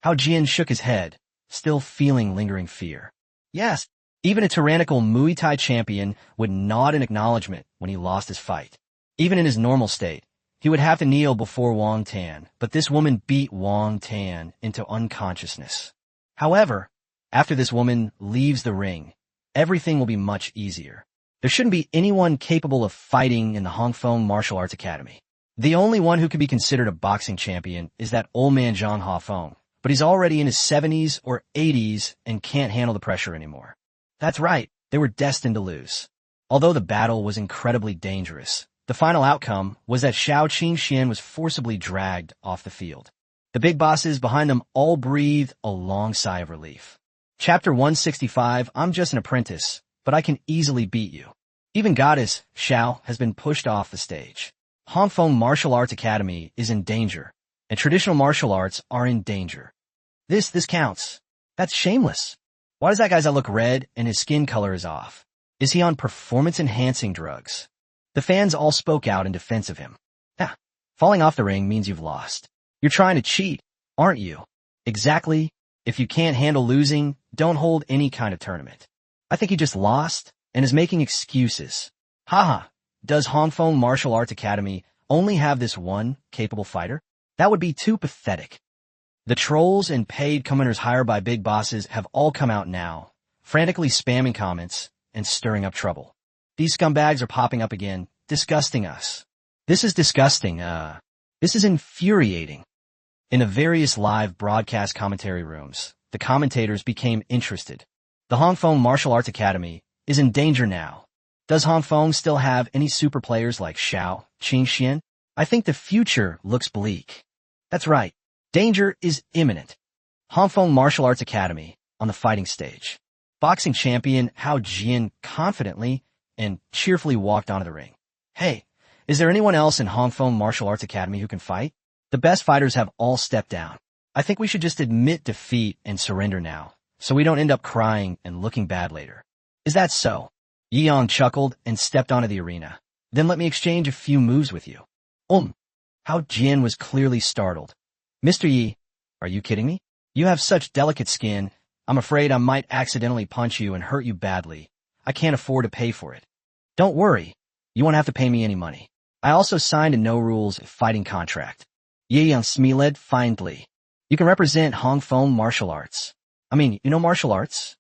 Hao Jian shook his head, still feeling lingering fear. Yes, even a tyrannical Muay Thai champion would nod in acknowledgement when he lost his fight. Even in his normal state, he would have to kneel before Wang Tan, but this woman beat Wang Tan into unconsciousness. However, after this woman leaves the ring, everything will be much easier. There shouldn't be anyone capable of fighting in the Hong Kong Martial Arts Academy. The only one who could be considered a boxing champion is that old man Zhang Hafeng, but he's already in his 70s or 80s and can't handle the pressure anymore. That's right, they were destined to lose. Although the battle was incredibly dangerous, the final outcome was that Xiao Qingxian was forcibly dragged off the field. The big bosses behind them all breathed a long sigh of relief. Chapter 165, I'm just an apprentice, but I can easily beat you. Even Goddess Xiao has been pushed off the stage. Hong Kong Martial Arts Academy is in danger, and traditional martial arts are in danger. This counts. That's shameless. Why does that guy's eye look red and his skin color is off? Is he on performance-enhancing drugs? The fans all spoke out in defense of him. Falling off the ring means you've lost. You're trying to cheat, aren't you? Exactly. If you can't handle losing, don't hold any kind of tournament. I think he just lost and is making excuses. Haha, does Hong Kong Martial Arts Academy only have this one capable fighter? That would be too pathetic. The trolls and paid commenters hired by big bosses have all come out now, frantically spamming comments and stirring up trouble. These scumbags are popping up again, disgusting us. This is disgusting, this is infuriating. In the various live broadcast commentary rooms, the commentators became interested. The Hong Kong Martial Arts Academy is in danger now. Does Hong Kong still have any super players like Xiao, Qingxian? I think the future looks bleak. That's right. Danger is imminent. Hong Kong Martial Arts Academy on the fighting stage. Boxing champion Hao Jian confidently and cheerfully walked onto the ring. Hey, is there anyone else in Hong Kong Martial Arts Academy who can fight? The best fighters have all stepped down. I think we should just admit defeat and surrender now, so we don't end up crying and looking bad later. Is that so? Yi Yang chuckled and stepped onto the arena. Then let me exchange a few moves with you. Hao Jian was clearly startled. Mr. Yi, are you kidding me? You have such delicate skin. I'm afraid I might accidentally punch you and hurt you badly. I can't afford to pay for it. Don't worry. You won't have to pay me any money. I also signed a no-rules fighting contract. Yi Yang smiled kindly. You can represent Hong Kong martial arts. You know martial arts?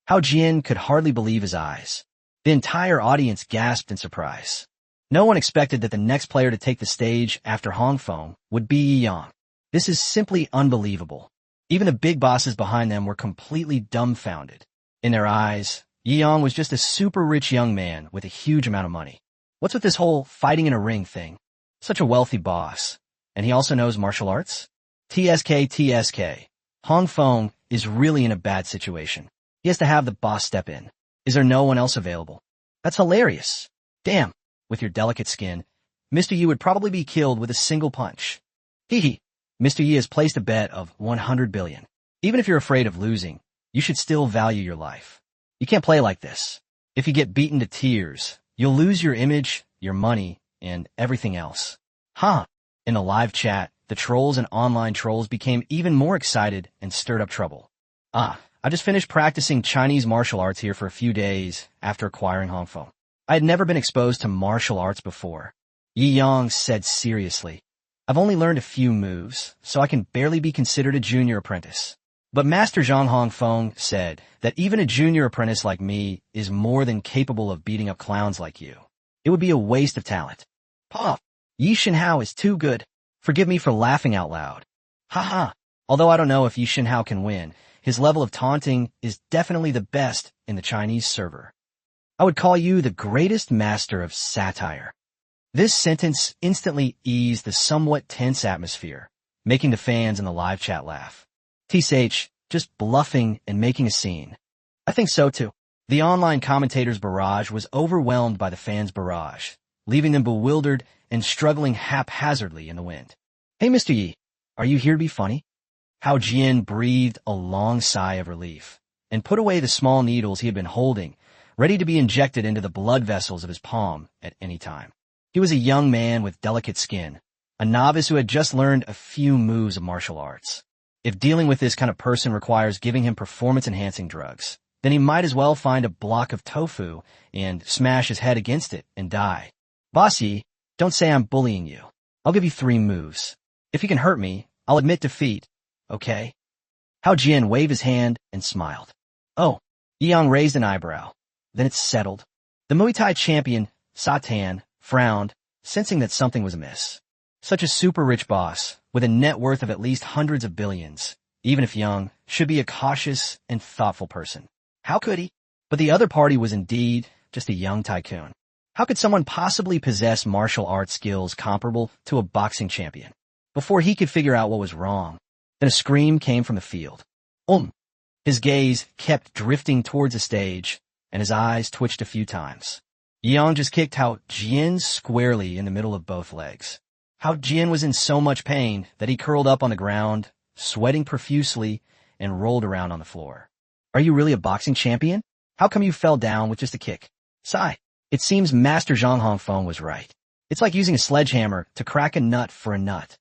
Hao Jian could hardly believe his eyes. The entire audience gasped in surprise. No one expected that the next player to take the stage after Hong Kong would be Yi Yang. This is simply unbelievable. Even the big bosses behind them were completely dumbfounded. In their eyes, Yi Yang was just a super rich young man with a huge amount of money. What's with this whole fighting in a ring thing? Such a wealthy boss. And he also knows martial arts? TSK. Hong Kong is really in a bad situation. He has to have the boss step in. Is there no one else available? That's hilarious. Damn, with your delicate skin, Mr. Yi would probably be killed with a single punch. Hee. Mr. Yi has placed a bet of 100 billion. Even if you're afraid of losing, you should still value your life. You can't play like this. If you get beaten to tears, you'll lose your image, your money, and everything else. In the live chat, the trolls and online trolls became even more excited and stirred up trouble. I just finished practicing Chinese martial arts here for a few days after acquiring Hong Kong. I had never been exposed to martial arts before. Yi Yang said seriously. I've only learned a few moves, so I can barely be considered a junior apprentice. But Master Zhang Hongfeng said that even a junior apprentice like me is more than capable of beating up clowns like you. It would be a waste of talent. Puff! Yi Shinhao is too good. Forgive me for laughing out loud. Although I don't know if Yi Shinhao can win, his level of taunting is definitely the best in the Chinese server. I would call you the greatest master of satire. This sentence instantly eased the somewhat tense atmosphere, making the fans in the live chat laugh. TSH, just bluffing and making a scene. I think so too. The online commentators' barrage was overwhelmed by the fans' barrage, leaving them bewildered and struggling haphazardly in the wind. Hey, Mr. Yi, are you here to be funny? Hao Jian breathed a long sigh of relief and put away the small needles he had been holding, ready to be injected into the blood vessels of his palm at any time. He was a young man with delicate skin, a novice who had just learned a few moves of martial arts. If dealing with this kind of person requires giving him performance-enhancing drugs, then he might as well find a block of tofu and smash his head against it and die. Boss Yi, don't say I'm bullying you. I'll give you 3 moves. If you can hurt me, I'll admit defeat, okay? Hao Jian waved his hand and smiled. Oh, Yi Yang raised an eyebrow. Then it settled. The Muay Thai champion, Satan, frowned, sensing that something was amiss. Such a super rich boss, with a net worth of at least hundreds of billions, even if young, should be a cautious and thoughtful person. How could he? But the other party was indeed just a young tycoon. How could someone possibly possess martial arts skills comparable to a boxing champion? Before he could figure out what was wrong, then a scream came from the field. His gaze kept drifting towards the stage, and his eyes twitched a few times. Yang just kicked Hao Jian squarely in the middle of both legs. Hao Jian was in so much pain that he curled up on the ground, sweating profusely, and rolled around on the floor. Are you really a boxing champion? How come you fell down with just a kick? Sigh. It seems Master Zhang Hongfeng was right. It's like using a sledgehammer to crack a nut for a nut.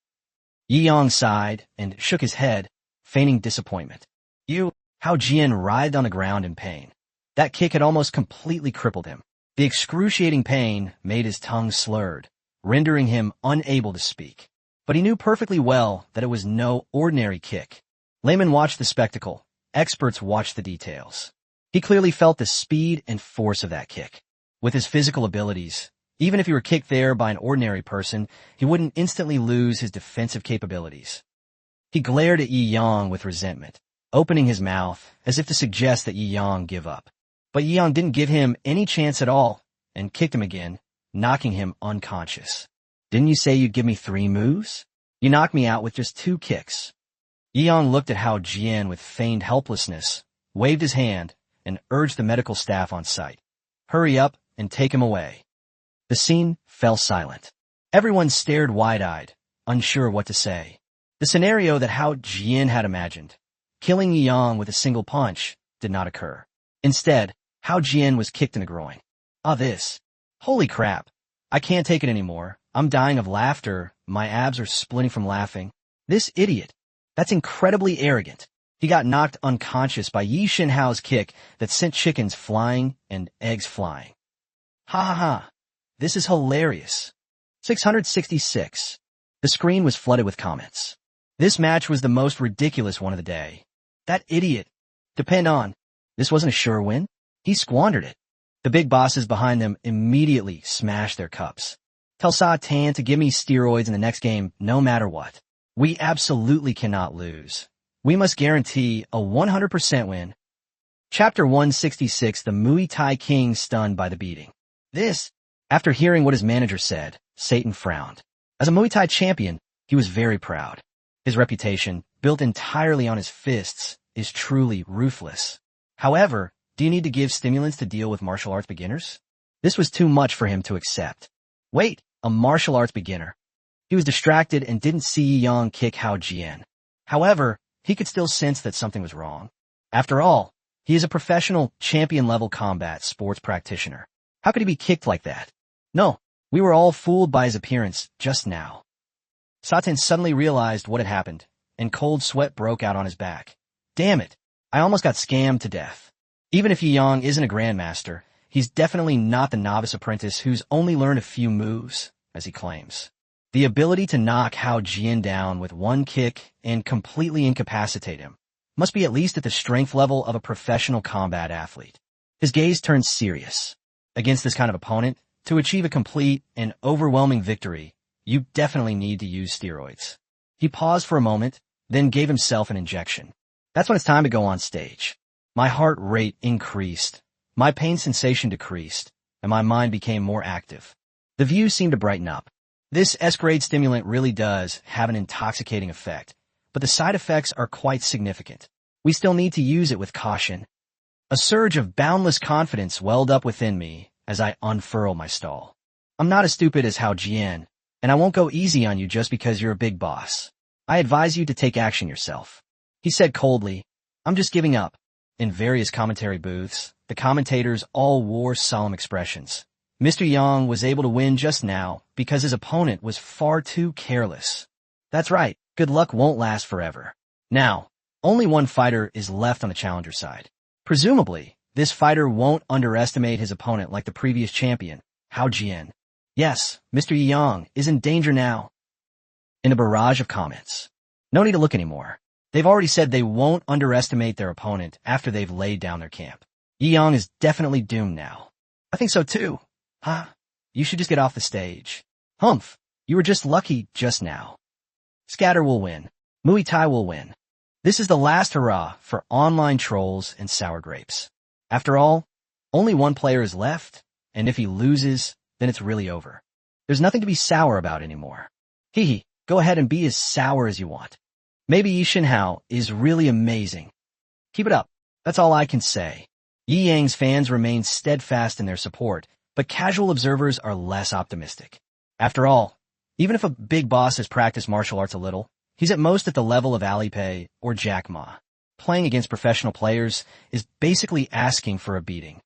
Yi Yang sighed and shook his head, feigning disappointment. Hao Jian writhed on the ground in pain. That kick had almost completely crippled him. The excruciating pain made his tongue slurred, rendering him unable to speak. But he knew perfectly well that it was no ordinary kick. Laymen watched the spectacle. Experts watched the details. He clearly felt the speed and force of that kick. With his physical abilities, even if he were kicked there by an ordinary person, he wouldn't instantly lose his defensive capabilities. He glared at Yi Yang with resentment, opening his mouth as if to suggest that Yi Yang give up. But Yi Yang didn't give him any chance at all and kicked him again, knocking him unconscious. Didn't you say you'd give me 3 moves? You knocked me out with just 2 kicks. Yi Yang looked at Hao Jian with feigned helplessness, waved his hand, and urged the medical staff on site. Hurry up and take him away. The scene fell silent. Everyone stared wide-eyed, unsure what to say. The scenario that Hao Jian had imagined, killing Yi Yang with a single punch, did not occur. Instead, Hao Jian was kicked in the groin. This. Holy crap. I can't take it anymore. I'm dying of laughter. My abs are splitting from laughing. This idiot. That's incredibly arrogant. He got knocked unconscious by Yi Shinhao's kick that sent chickens flying and eggs flying. Ha ha ha. This is hilarious. 666. The screen was flooded with comments. This match was the most ridiculous one of the day. That idiot. Depend on. This wasn't a sure win. He squandered it. The big bosses behind them immediately smashed their cups. Tell Sa-Tan to give me steroids in the next game no matter what. We absolutely cannot lose. We must guarantee a 100% win. Chapter 166, the Muay Thai King stunned by the beating. After hearing what his manager said, Satan frowned. As a Muay Thai champion, he was very proud. His reputation, built entirely on his fists, is truly ruthless. However, do you need to give stimulants to deal with martial arts beginners? This was too much for him to accept. Wait, a martial arts beginner. He was distracted and didn't see Yi Yang kick Hao Jian. However, he could still sense that something was wrong. After all, he is a professional, champion-level combat sports practitioner. How could he be kicked like that? No, we were all fooled by his appearance just now. Satan suddenly realized what had happened, and cold sweat broke out on his back. Damn it, I almost got scammed to death. Even if Yi Yang isn't a grandmaster, he's definitely not the novice apprentice who's only learned a few moves, as he claims. The ability to knock Hao Jian down with one kick and completely incapacitate him must be at least at the strength level of a professional combat athlete. His gaze turned serious. Against this kind of opponent, to achieve a complete and overwhelming victory, you definitely need to use steroids. He paused for a moment, then gave himself an injection. That's when it's time to go on stage. My heart rate increased, my pain sensation decreased, and my mind became more active. The view seemed to brighten up. This S-grade stimulant really does have an intoxicating effect, but the side effects are quite significant. We still need to use it with caution. A surge of boundless confidence welled up within me as I unfurled my stall. I'm not as stupid as Hao Jian, and I won't go easy on you just because you're a big boss. I advise you to take action yourself. He said coldly, I'm just giving up. In various commentary booths, the commentators all wore solemn expressions. Mr. Yang was able to win just now because his opponent was far too careless. That's right, good luck won't last forever. Now, only one fighter is left on the challenger side. Presumably, this fighter won't underestimate his opponent like the previous champion, Hao Jian. Yes, Mr. Yang is in danger now. In a barrage of comments. No need to look anymore. They've already said they won't underestimate their opponent after they've laid down their camp. Yi Yang is definitely doomed now. I think so too. You should just get off the stage. Humph, you were just lucky just now. Scatter will win. Muay Thai will win. This is the last hurrah for online trolls and sour grapes. After all, only one player is left, and if he loses, then it's really over. There's nothing to be sour about anymore. Go ahead and be as sour as you want. Maybe Yi Shinhao is really amazing. Keep it up. That's all I can say. Yi Yang's fans remain steadfast in their support, but casual observers are less optimistic. After all, even if a big boss has practiced martial arts a little, he's at most at the level of Alipay or Jack Ma. Playing against professional players is basically asking for a beating.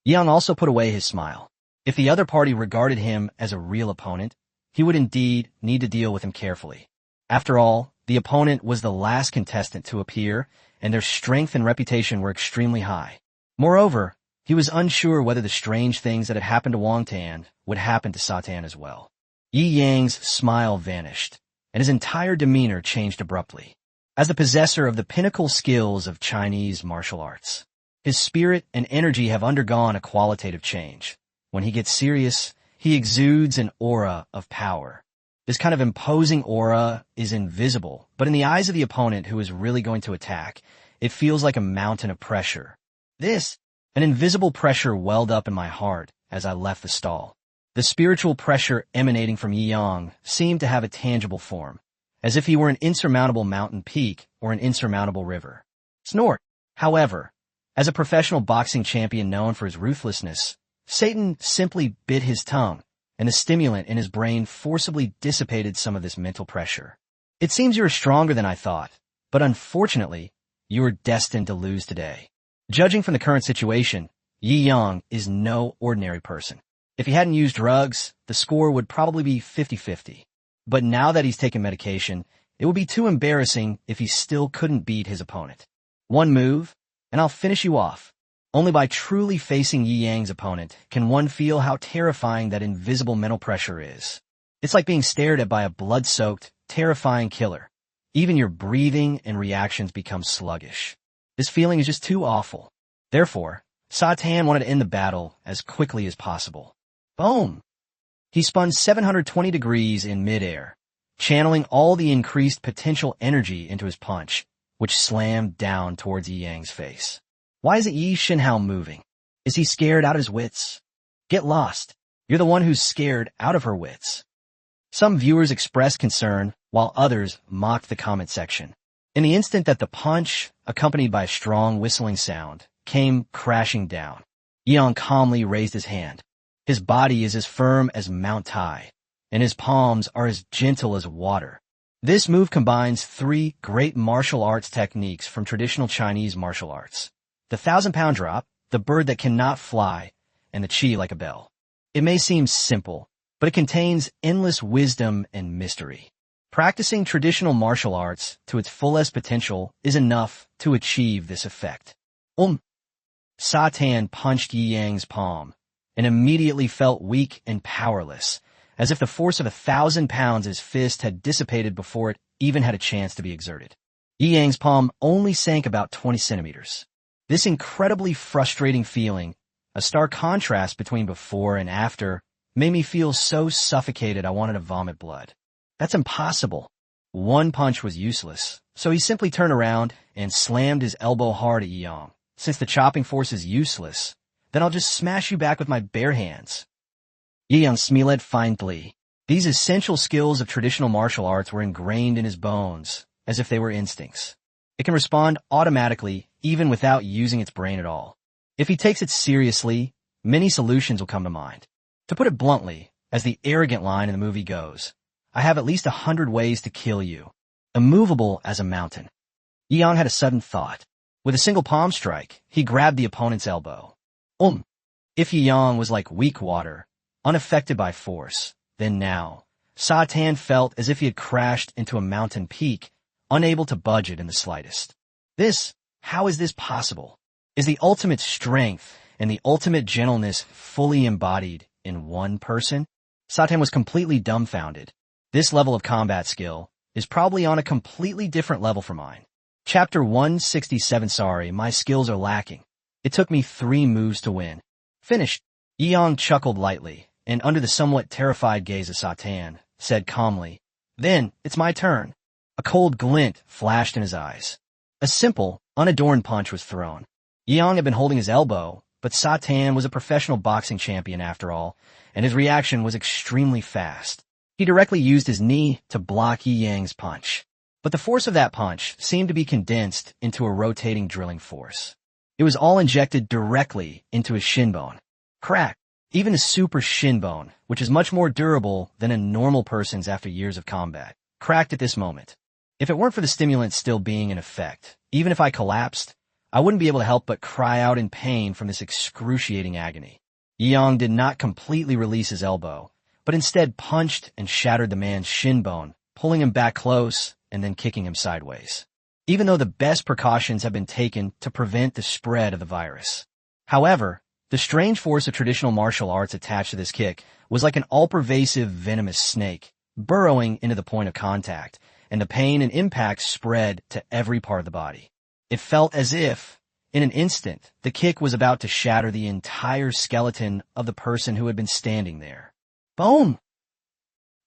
Yang also put away his smile. If the other party regarded him as a real opponent, he would indeed need to deal with him carefully. After all, the opponent was the last contestant to appear, and their strength and reputation were extremely high. Moreover, he was unsure whether the strange things that had happened to Wang Tan would happen to Satan as well. Yi Yang's smile vanished. and his entire demeanor changed abruptly. As the possessor of the pinnacle skills of Chinese martial arts, his spirit and energy have undergone a qualitative change. When he gets serious, he exudes an aura of power. This kind of imposing aura is invisible, but in the eyes of the opponent who is really going to attack, it feels like a mountain of pressure. An invisible pressure welled up in my heart as I left the stall. The spiritual pressure emanating from Yi Yang seemed to have a tangible form, as if he were an insurmountable mountain peak or an insurmountable river. Snort. However, as a professional boxing champion known for his ruthlessness, Satan simply bit his tongue, and the stimulant in his brain forcibly dissipated some of this mental pressure. It seems you are stronger than I thought, but unfortunately, you are destined to lose today. Judging from the current situation, Yi Yang is no ordinary person. If he hadn't used drugs, the score would probably be 50-50. But now that he's taken medication, it would be too embarrassing if he still couldn't beat his opponent. One move, and I'll finish you off. Only by truly facing Yi Yang's opponent can one feel how terrifying that invisible mental pressure is. It's like being stared at by a blood-soaked, terrifying killer. Even your breathing and reactions become sluggish. This feeling is just too awful. Therefore, Satan wanted to end the battle as quickly as possible. Boom! He spun 720 degrees in midair, channeling all the increased potential energy into his punch, which slammed down towards Yi Yang's face. Why isn't Yi Shinhao moving? Is he scared out of his wits? Get lost. You're the one who's scared out of her wits. Some viewers expressed concern, while others mocked the comment section. In the instant that the punch, accompanied by a strong whistling sound, came crashing down, Yi Yang calmly raised his hand. His body is as firm as Mount Tai, and his palms are as gentle as water. This move combines three great martial arts techniques from traditional Chinese martial arts: the 1,000-pound drop, the bird that cannot fly, and the chi like a bell. It may seem simple, but it contains endless wisdom and mystery. Practicing traditional martial arts to its fullest potential is enough to achieve this effect. Satan punched Yi Yang's palm, and immediately felt weak and powerless, as if the force of 1,000 pounds his fist had dissipated before it even had a chance to be exerted. Yi Yang's palm only sank about 20 centimeters. This incredibly frustrating feeling, a stark contrast between before and after, made me feel so suffocated I wanted to vomit blood. That's impossible. One punch was useless, so he simply turned around and slammed his elbow hard at Yi Yang. Since the chopping force is useless, then I'll just smash you back with my bare hands. Yi Yang smiled faintly. These essential skills of traditional martial arts were ingrained in his bones, as if they were instincts. It can respond automatically, even without using its brain at all. If he takes it seriously, many solutions will come to mind. To put it bluntly, as the arrogant line in the movie goes, I have at least 100 ways to kill you. Immovable as a mountain. Yi Yang had a sudden thought. With a single palm strike, he grabbed the opponent's elbow. If Yi Yang was like weak water, unaffected by force, then now, Satan felt as if he had crashed into a mountain peak, unable to budge it in the slightest. How is this possible? Is the ultimate strength and the ultimate gentleness fully embodied in one person? Satan was completely dumbfounded. This level of combat skill is probably on a completely different level from mine. Chapter 167. Sorry, my skills are lacking. It took me 3 moves to win. Finished. Yi Yang chuckled lightly, and under the somewhat terrified gaze of Satan, said calmly, "Then, it's my turn." A cold glint flashed in his eyes. A simple, unadorned punch was thrown. Yi Yang had been holding his elbow, but Satan was a professional boxing champion after all, and his reaction was extremely fast. He directly used his knee to block Yi Yang's punch. But the force of that punch seemed to be condensed into a rotating drilling force. It was all injected directly into his shin bone. Crack! Even a super shin bone, which is much more durable than a normal person's after years of combat, cracked at this moment. If it weren't for the stimulant still being in effect, even if I collapsed, I wouldn't be able to help but cry out in pain from this excruciating agony. Yi Yang did not completely release his elbow, but instead punched and shattered the man's shin bone, pulling him back close and then kicking him sideways. Even though the best precautions have been taken to prevent the spread of the virus. However, the strange force of traditional martial arts attached to this kick was like an all-pervasive venomous snake, burrowing into the point of contact, and the pain and impact spread to every part of the body. It felt as if, in an instant, the kick was about to shatter the entire skeleton of the person who had been standing there. Boom!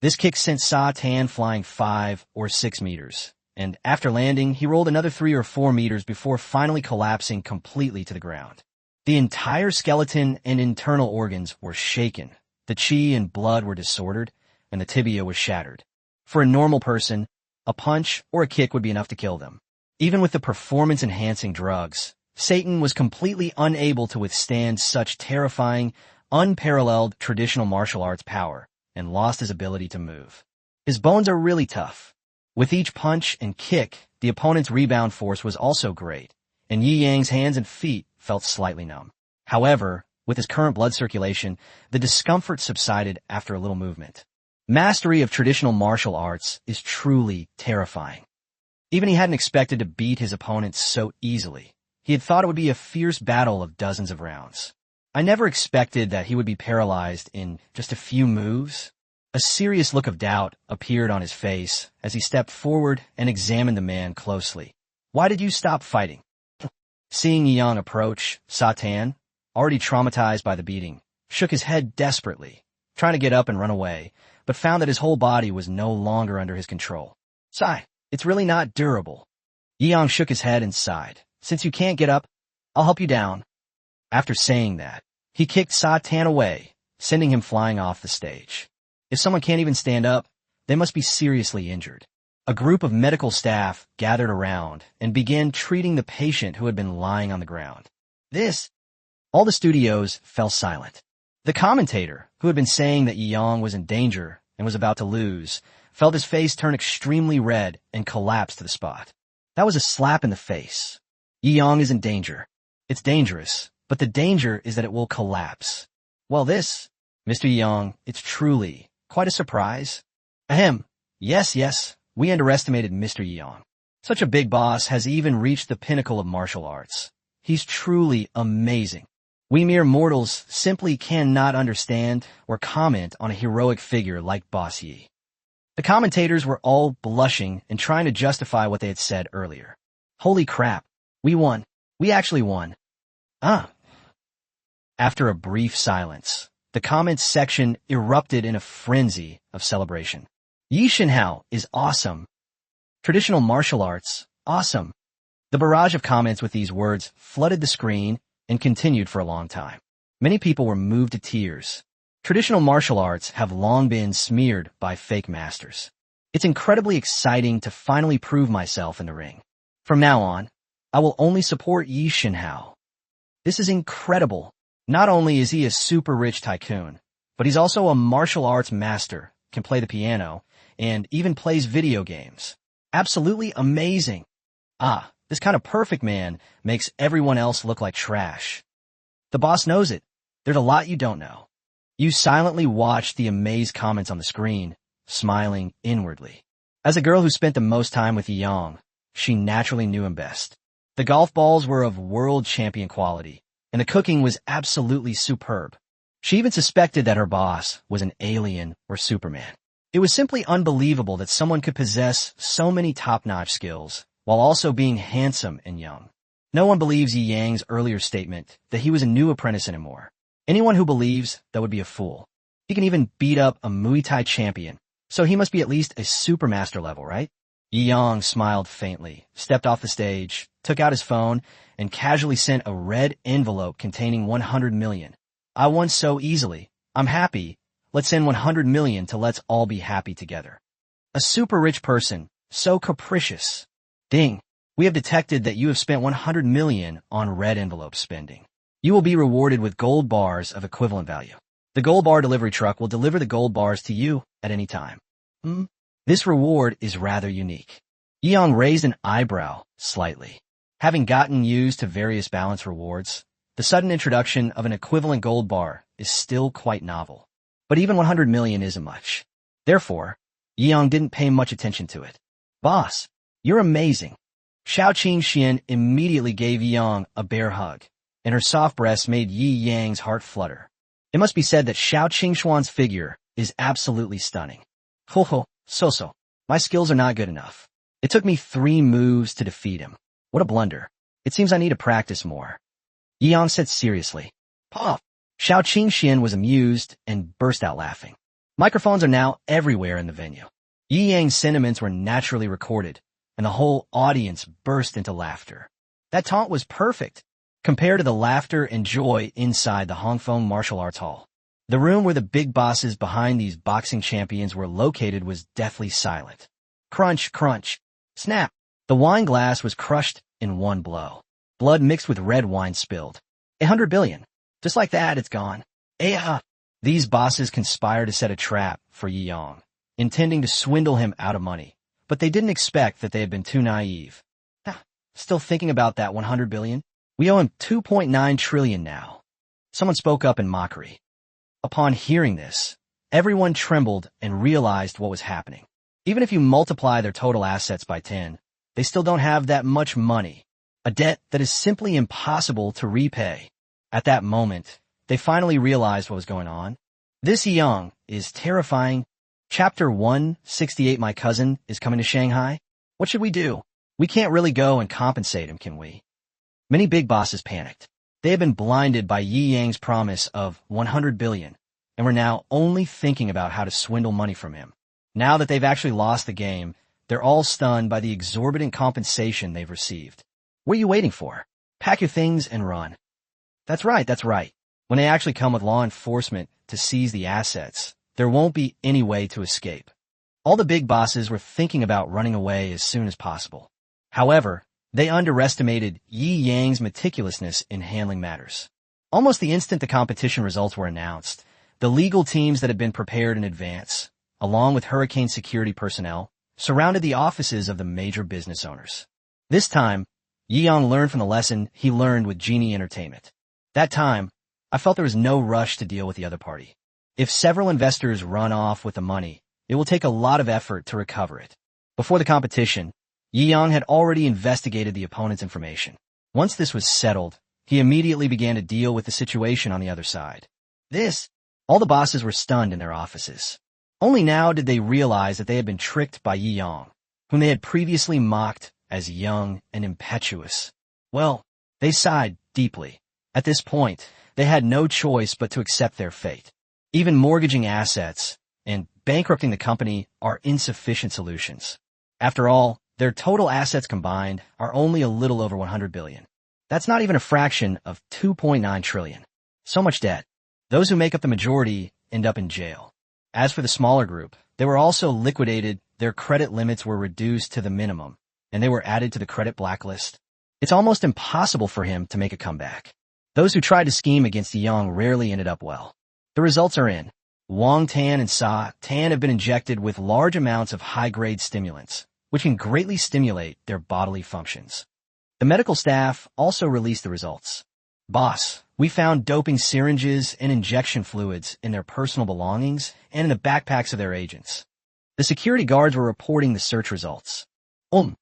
This kick sent Sa-Tan flying 5 or 6 meters, and after landing, he rolled another 3 or 4 meters before finally collapsing completely to the ground. The entire skeleton and internal organs were shaken, the chi and blood were disordered, and the tibia was shattered. For a normal person, a punch or a kick would be enough to kill them. Even with the performance-enhancing drugs, Satan was completely unable to withstand such terrifying, unparalleled traditional martial arts power, and lost his ability to move. His bones are really tough. With each punch and kick, the opponent's rebound force was also great, and Yi Yang's hands and feet felt slightly numb. However, with his current blood circulation, the discomfort subsided after a little movement. Mastery of traditional martial arts is truly terrifying. Even he hadn't expected to beat his opponents so easily. He had thought it would be a fierce battle of dozens of rounds. I never expected that he would be paralyzed in just a few moves. A serious look of doubt appeared on his face as he stepped forward and examined the man closely. Why did you stop fighting? Seeing Yang approach, Sa-Tan, already traumatized by the beating, shook his head desperately, trying to get up and run away, but found that his whole body was no longer under his control. Sigh, it's really not durable. Yang shook his head and sighed. Since you can't get up, I'll help you down. After saying that, he kicked Sa-Tan away, sending him flying off the stage. If someone can't even stand up, they must be seriously injured. A group of medical staff gathered around and began treating the patient who had been lying on the ground. All the studios fell silent. The commentator, who had been saying that Yang was in danger and was about to lose, felt his face turn extremely red and collapse to the spot. That was a slap in the face. Yang is in danger. It's dangerous, but the danger is that it will collapse. Well, Mr. Yang, it's truly quite a surprise. Ahem. Yes, we underestimated Mr. Yang. Such a big boss has even reached the pinnacle of martial arts. He's truly amazing. We mere mortals simply cannot understand or comment on a heroic figure like Boss Yi. The commentators were all blushing and trying to justify what they had said earlier. Holy crap, we won. We actually won. After a brief silence, the comments section erupted in a frenzy of celebration. Yi Shinhao is awesome. Traditional martial arts, awesome. The barrage of comments with these words flooded the screen and continued for a long time. Many people were moved to tears. Traditional martial arts have long been smeared by fake masters. It's incredibly exciting to finally prove myself in the ring. From now on, I will only support Yi Shinhao. This is incredible. Not only is he a super rich tycoon, but he's also a martial arts master, can play the piano, and even plays video games. Absolutely amazing. This kind of perfect man makes everyone else look like trash. The boss knows it. There's a lot you don't know. You silently watched the amazed comments on the screen, smiling inwardly. As a girl who spent the most time with Yang, she naturally knew him best. The golf balls were of world champion quality, and the cooking was absolutely superb. She even suspected that her boss was an alien or Superman. It was simply unbelievable that someone could possess so many top-notch skills while also being handsome and young. No one believes Yi Yang's earlier statement that he was a new apprentice anymore. Anyone who believes that would be a fool. He can even beat up a Muay Thai champion, so he must be at least a supermaster level, right? Yi Yang smiled faintly, stepped off the stage, took out his phone, and casually sent a red envelope containing 100 million. I won so easily. I'm happy. Let's send 100 million to let's all be happy together. A super rich person, so capricious. Ding. We have detected that you have spent 100 million on red envelope spending. You will be rewarded with gold bars of equivalent value. The gold bar delivery truck will deliver the gold bars to you at any time. This reward is rather unique. Yang raised an eyebrow slightly. Having gotten used to various balance rewards, the sudden introduction of an equivalent gold bar is still quite novel. But even 100 million isn't much. Therefore, Yang didn't pay much attention to it. Boss, you're amazing. Xiao Qingxian immediately gave Yang a bear hug, and her soft breasts made Yi Yang's heart flutter. It must be said that Xiao Qingxuan's figure is absolutely stunning. Ho ho, so. My skills are not good enough. It took me 3 moves to defeat him. What a blunder. It seems I need to practice more. Yang said seriously. Pop. Xiao Qingxian was amused and burst out laughing. Microphones are now everywhere in the venue. Yi Yang's sentiments were naturally recorded, and the whole audience burst into laughter. That taunt was perfect, compared to the laughter and joy inside the Hongfeng Martial Arts Hall. The room where the big bosses behind these boxing champions were located was deathly silent. Crunch, crunch. Snap. The wine glass was crushed in one blow. Blood mixed with red wine spilled. 100 billion. Just like that, it's gone. These bosses conspired to set a trap for Yi Yang, intending to swindle him out of money, but they didn't expect that they had been too naive. Still thinking about that 100 billion? We owe him 2.9 trillion now. Someone spoke up in mockery. Upon hearing this, everyone trembled and realized what was happening. Even if you multiply their total assets by 10, they still don't have that much money, a debt that is simply impossible to repay. At that moment, they finally realized what was going on. This Yang is terrifying. Chapter 168. My cousin is coming to Shanghai. What should we do? We can't really go and compensate him, can we? Many big bosses panicked. They had been blinded by Yi Yang's promise of 100 billion, and were now only thinking about how to swindle money from him. Now that they've actually lost the game, they're all stunned by the exorbitant compensation they've received. What are you waiting for? Pack your things and run. That's right. When they actually come with law enforcement to seize the assets, there won't be any way to escape. All the big bosses were thinking about running away as soon as possible. However, they underestimated Yi Yang's meticulousness in handling matters. Almost the instant the competition results were announced, the legal teams that had been prepared in advance, along with hurricane security personnel, surrounded the offices of the major business owners. This time, Yi Yang learned from the lesson he learned with Genie Entertainment. That time, I felt there was no rush to deal with the other party. If several investors run off with the money, it will take a lot of effort to recover it. Before the competition, Yi Yang had already investigated the opponent's information. Once this was settled, he immediately began to deal with the situation on the other side. All the bosses were stunned in their offices. Only now did they realize that they had been tricked by Yi Yang, whom they had previously mocked as young and impetuous. Well, they sighed deeply. At this point, they had no choice but to accept their fate. Even mortgaging assets and bankrupting the company are insufficient solutions. After all, their total assets combined are only a little over 100 billion. That's not even a fraction of 2.9 trillion. So much debt. Those who make up the majority end up in jail. As for the smaller group, they were also liquidated, their credit limits were reduced to the minimum, and they were added to the credit blacklist. It's almost impossible for him to make a comeback. Those who tried to scheme against Yang rarely ended up well. The results are in. Wang Tan and Sa Tan have been injected with large amounts of high-grade stimulants, which can greatly stimulate their bodily functions. The medical staff also released the results. Boss, we found doping syringes and injection fluids in their personal belongings and in the backpacks of their agents. The security guards were reporting the search results. Yi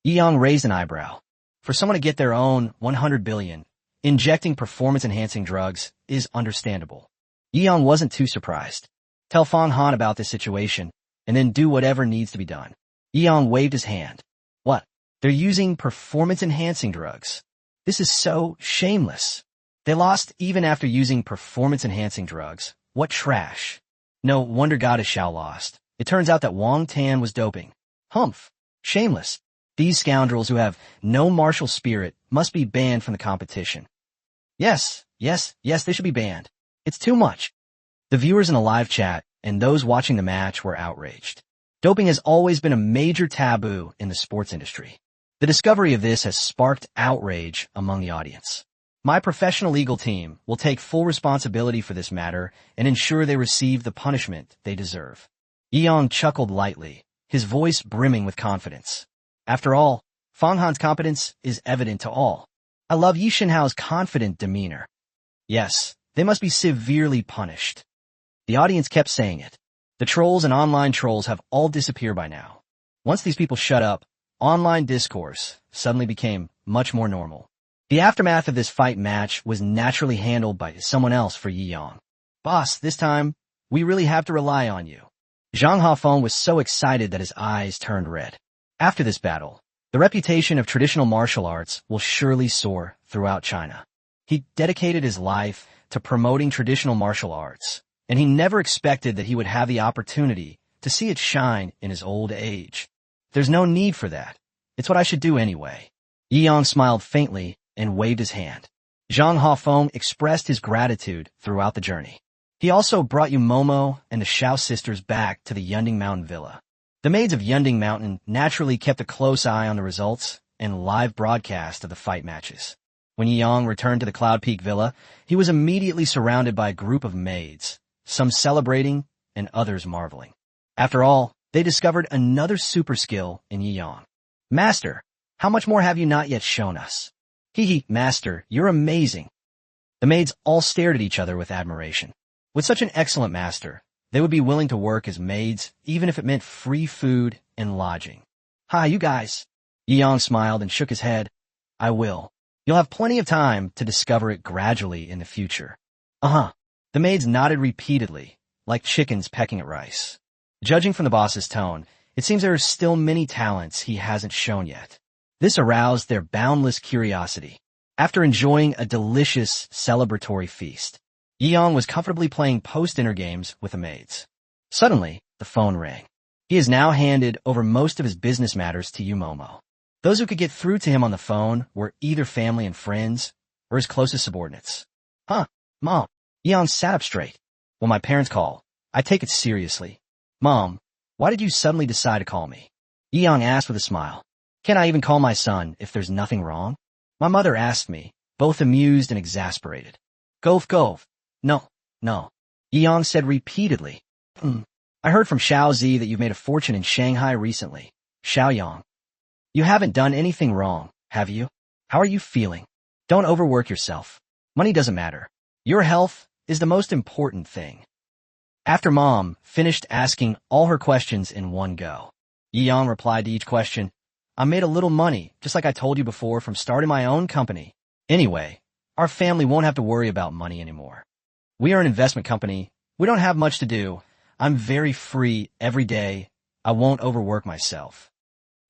Yang raised an eyebrow. For someone to get their own 100 billion, injecting performance-enhancing drugs is understandable. Yi Yang wasn't too surprised. Tell Fang Han about this situation, and then do whatever needs to be done. Yi Yang waved his hand. What? They're using performance-enhancing drugs. This is so shameless. They lost even after using performance-enhancing drugs. What trash. No wonder Goddess Xiao lost. It turns out that Wang Tan was doping. Humph. Shameless. These scoundrels who have no martial spirit must be banned from the competition. Yes, they should be banned. It's too much. The viewers in the live chat and those watching the match were outraged. Doping has always been a major taboo in the sports industry. The discovery of this has sparked outrage among the audience. My professional legal team will take full responsibility for this matter and ensure they receive the punishment they deserve. Yi Yang chuckled lightly, his voice brimming with confidence. After all, Fang Han's competence is evident to all. I love Yi Shenhao's confident demeanor. Yes, they must be severely punished. The audience kept saying it. The trolls and online trolls have all disappeared by now. Once these people shut up, online discourse suddenly became much more normal. The aftermath of this fight match was naturally handled by someone else for Yi Yang. Boss, this time, we really have to rely on you. Zhang Hafeng was so excited that his eyes turned red. After this battle, the reputation of traditional martial arts will surely soar throughout China. He dedicated his life to promoting traditional martial arts, and he never expected that he would have the opportunity to see it shine in his old age. There's no need for that. It's what I should do anyway. Yi Yang smiled faintly and waved his hand. Zhang Hafeng expressed his gratitude throughout the journey. He also brought Yu Momo and the Shao sisters back to the Yunding Mountain Villa. The maids of Yunding Mountain naturally kept a close eye on the results and live broadcast of the fight matches. When Yi Yang returned to the Cloud Peak Villa, he was immediately surrounded by a group of maids, some celebrating and others marveling. After all, they discovered another super skill in Yi Yang. Master, how much more have you not yet shown us? Hee, Master, you're amazing. The maids all stared at each other with admiration. With such an excellent master, they would be willing to work as maids, even if it meant free food and lodging. Hi, you guys. Yi Yang smiled and shook his head. I will. You'll have plenty of time to discover it gradually in the future. Uh-huh. The maids nodded repeatedly, like chickens pecking at rice. Judging from the boss's tone, it seems there are still many talents he hasn't shown yet. This aroused their boundless curiosity. After enjoying a delicious celebratory feast, Yi Yang was comfortably playing post-dinner games with the maids. Suddenly, the phone rang. He has now handed over most of his business matters to Yu Momo. Those who could get through to him on the phone were either family and friends or his closest subordinates. Huh, Mom. Yi Yang sat up straight. When my parents call, I take it seriously. Mom, why did you suddenly decide to call me? Yi Yang asked with a smile. Can I even call my son if there's nothing wrong? My mother asked me, both amused and exasperated. Gove. No. Yi Yang said repeatedly. I heard from Xiao Zi that you've made a fortune in Shanghai recently. Xiao Yang. You haven't done anything wrong, have you? How are you feeling? Don't overwork yourself. Money doesn't matter. Your health is the most important thing. After Mom finished asking all her questions in one go, Yi Yang replied to each question, I made a little money, just like I told you before, from starting my own company. Anyway, our family won't have to worry about money anymore. We are an investment company. We don't have much to do. I'm very free every day. I won't overwork myself.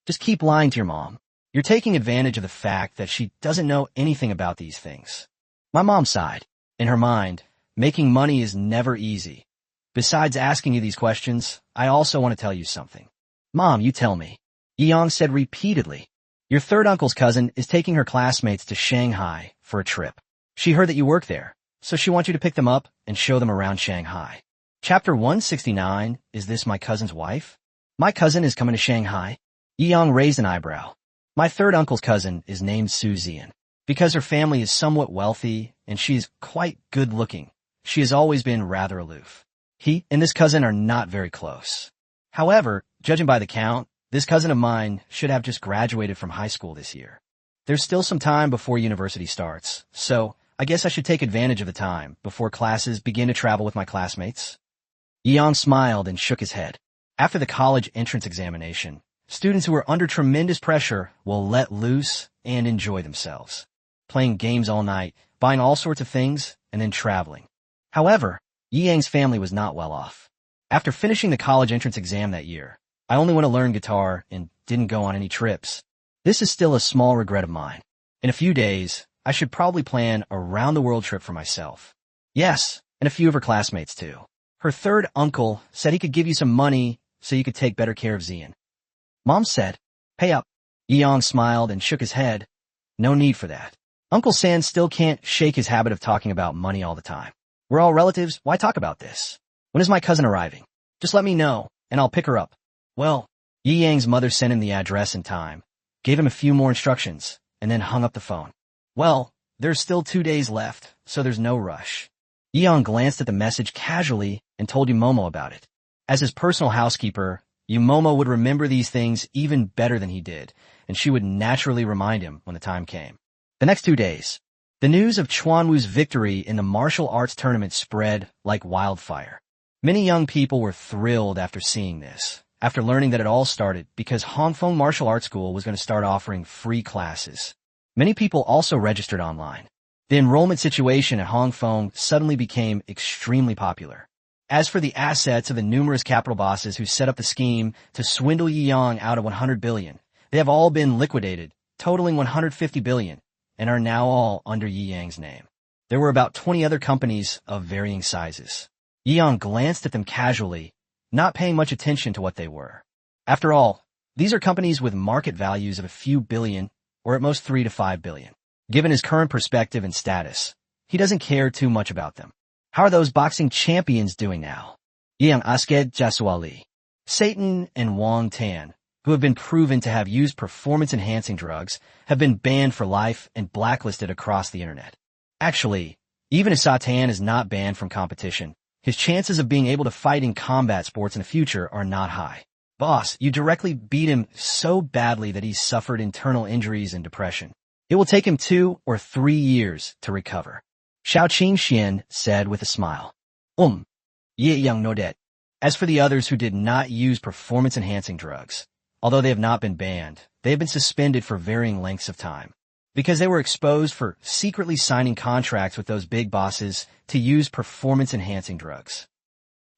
Just keep lying to your mom. You're taking advantage of the fact that she doesn't know anything about these things. My mom sighed. In her mind, making money is never easy. Besides asking you these questions, I also want to tell you something. Mom, you tell me. Yi Yang said repeatedly. Your third uncle's cousin is taking her classmates to Shanghai for a trip. She heard that you work there, so she wants you to pick them up and show them around Shanghai. Chapter 169, Is This My Cousin's Wife? My cousin is coming to Shanghai. Yi Yang raised an eyebrow. My third uncle's cousin is named Su Zian. Because her family is somewhat wealthy and she is quite good-looking, she has always been rather aloof. He and this cousin are not very close. However, judging by the count, this cousin of mine should have just graduated from high school this year. There's still some time before university starts, so I guess I should take advantage of the time before classes begin to travel with my classmates. Yi Yang smiled and shook his head. After the college entrance examination, students who are under tremendous pressure will let loose and enjoy themselves, playing games all night, buying all sorts of things, and then traveling. However, Yi Yang's family was not well off. After finishing the college entrance exam that year, I only went to learn guitar and didn't go on any trips. This is still a small regret of mine. In a few days, I should probably plan a round-the-world trip for myself. Yes, and a few of her classmates too. Her third uncle said he could give you some money so you could take better care of Zian. Mom said, pay up. Yi Yang smiled and shook his head. No need for that. Uncle San still can't shake his habit of talking about money all the time. We're all relatives, why talk about this? When is my cousin arriving? Just let me know, and I'll pick her up. Well, Yi Yang's mother sent him the address in time, gave him a few more instructions, and then hung up the phone. Well, there's still 2 days left, so there's no rush. Yi Yang glanced at the message casually and told Yu Momo about it. As his personal housekeeper, Yu Momo would remember these things even better than he did, and she would naturally remind him when the time came. The next 2 days, the news of Chuanwu's victory in the martial arts tournament spread like wildfire. Many young people were thrilled after seeing this, after learning that it all started because Hongfeng Martial Arts School was going to start offering free classes. Many people also registered online. The enrollment situation at Hongfeng suddenly became extremely popular. As for the assets of the numerous capital bosses who set up the scheme to swindle Yi Yang out of 100 billion, they have all been liquidated, totaling 150 billion, and are now all under Yi Yang's name. There were about 20 other companies of varying sizes. Yi Yang glanced at them casually, not paying much attention to what they were. After all, these are companies with market values of a few billion, or at most 3 to 5 billion. Given his current perspective and status, he doesn't care too much about them. How are those boxing champions doing now? Yang Asked Jaswali, Satan, and Wang Tan, who have been proven to have used performance-enhancing drugs, have been banned for life and blacklisted across the internet. Actually, even if Satan is not banned from competition, his chances of being able to fight in combat sports in the future are not high. Boss, you directly beat him so badly that he's suffered internal injuries and depression. It will take him 2 or 3 years to recover. Xiao Qingxian said with a smile. Ye Yang Nodet. As for the others who did not use performance-enhancing drugs, although they have not been banned, they have been suspended for varying lengths of time, because they were exposed for secretly signing contracts with those big bosses to use performance-enhancing drugs.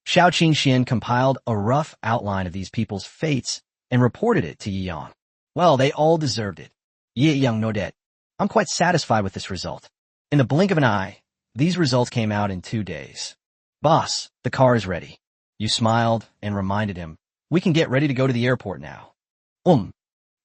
Xiao Qingxian compiled a rough outline of these people's fates and reported it to Yi Yang. Well, they all deserved it. Ye Yang Nodet. I'm quite satisfied with this result. In the blink of an eye, these results came out in 2 days. Boss, the car is ready. You smiled and reminded him, we can get ready to go to the airport now.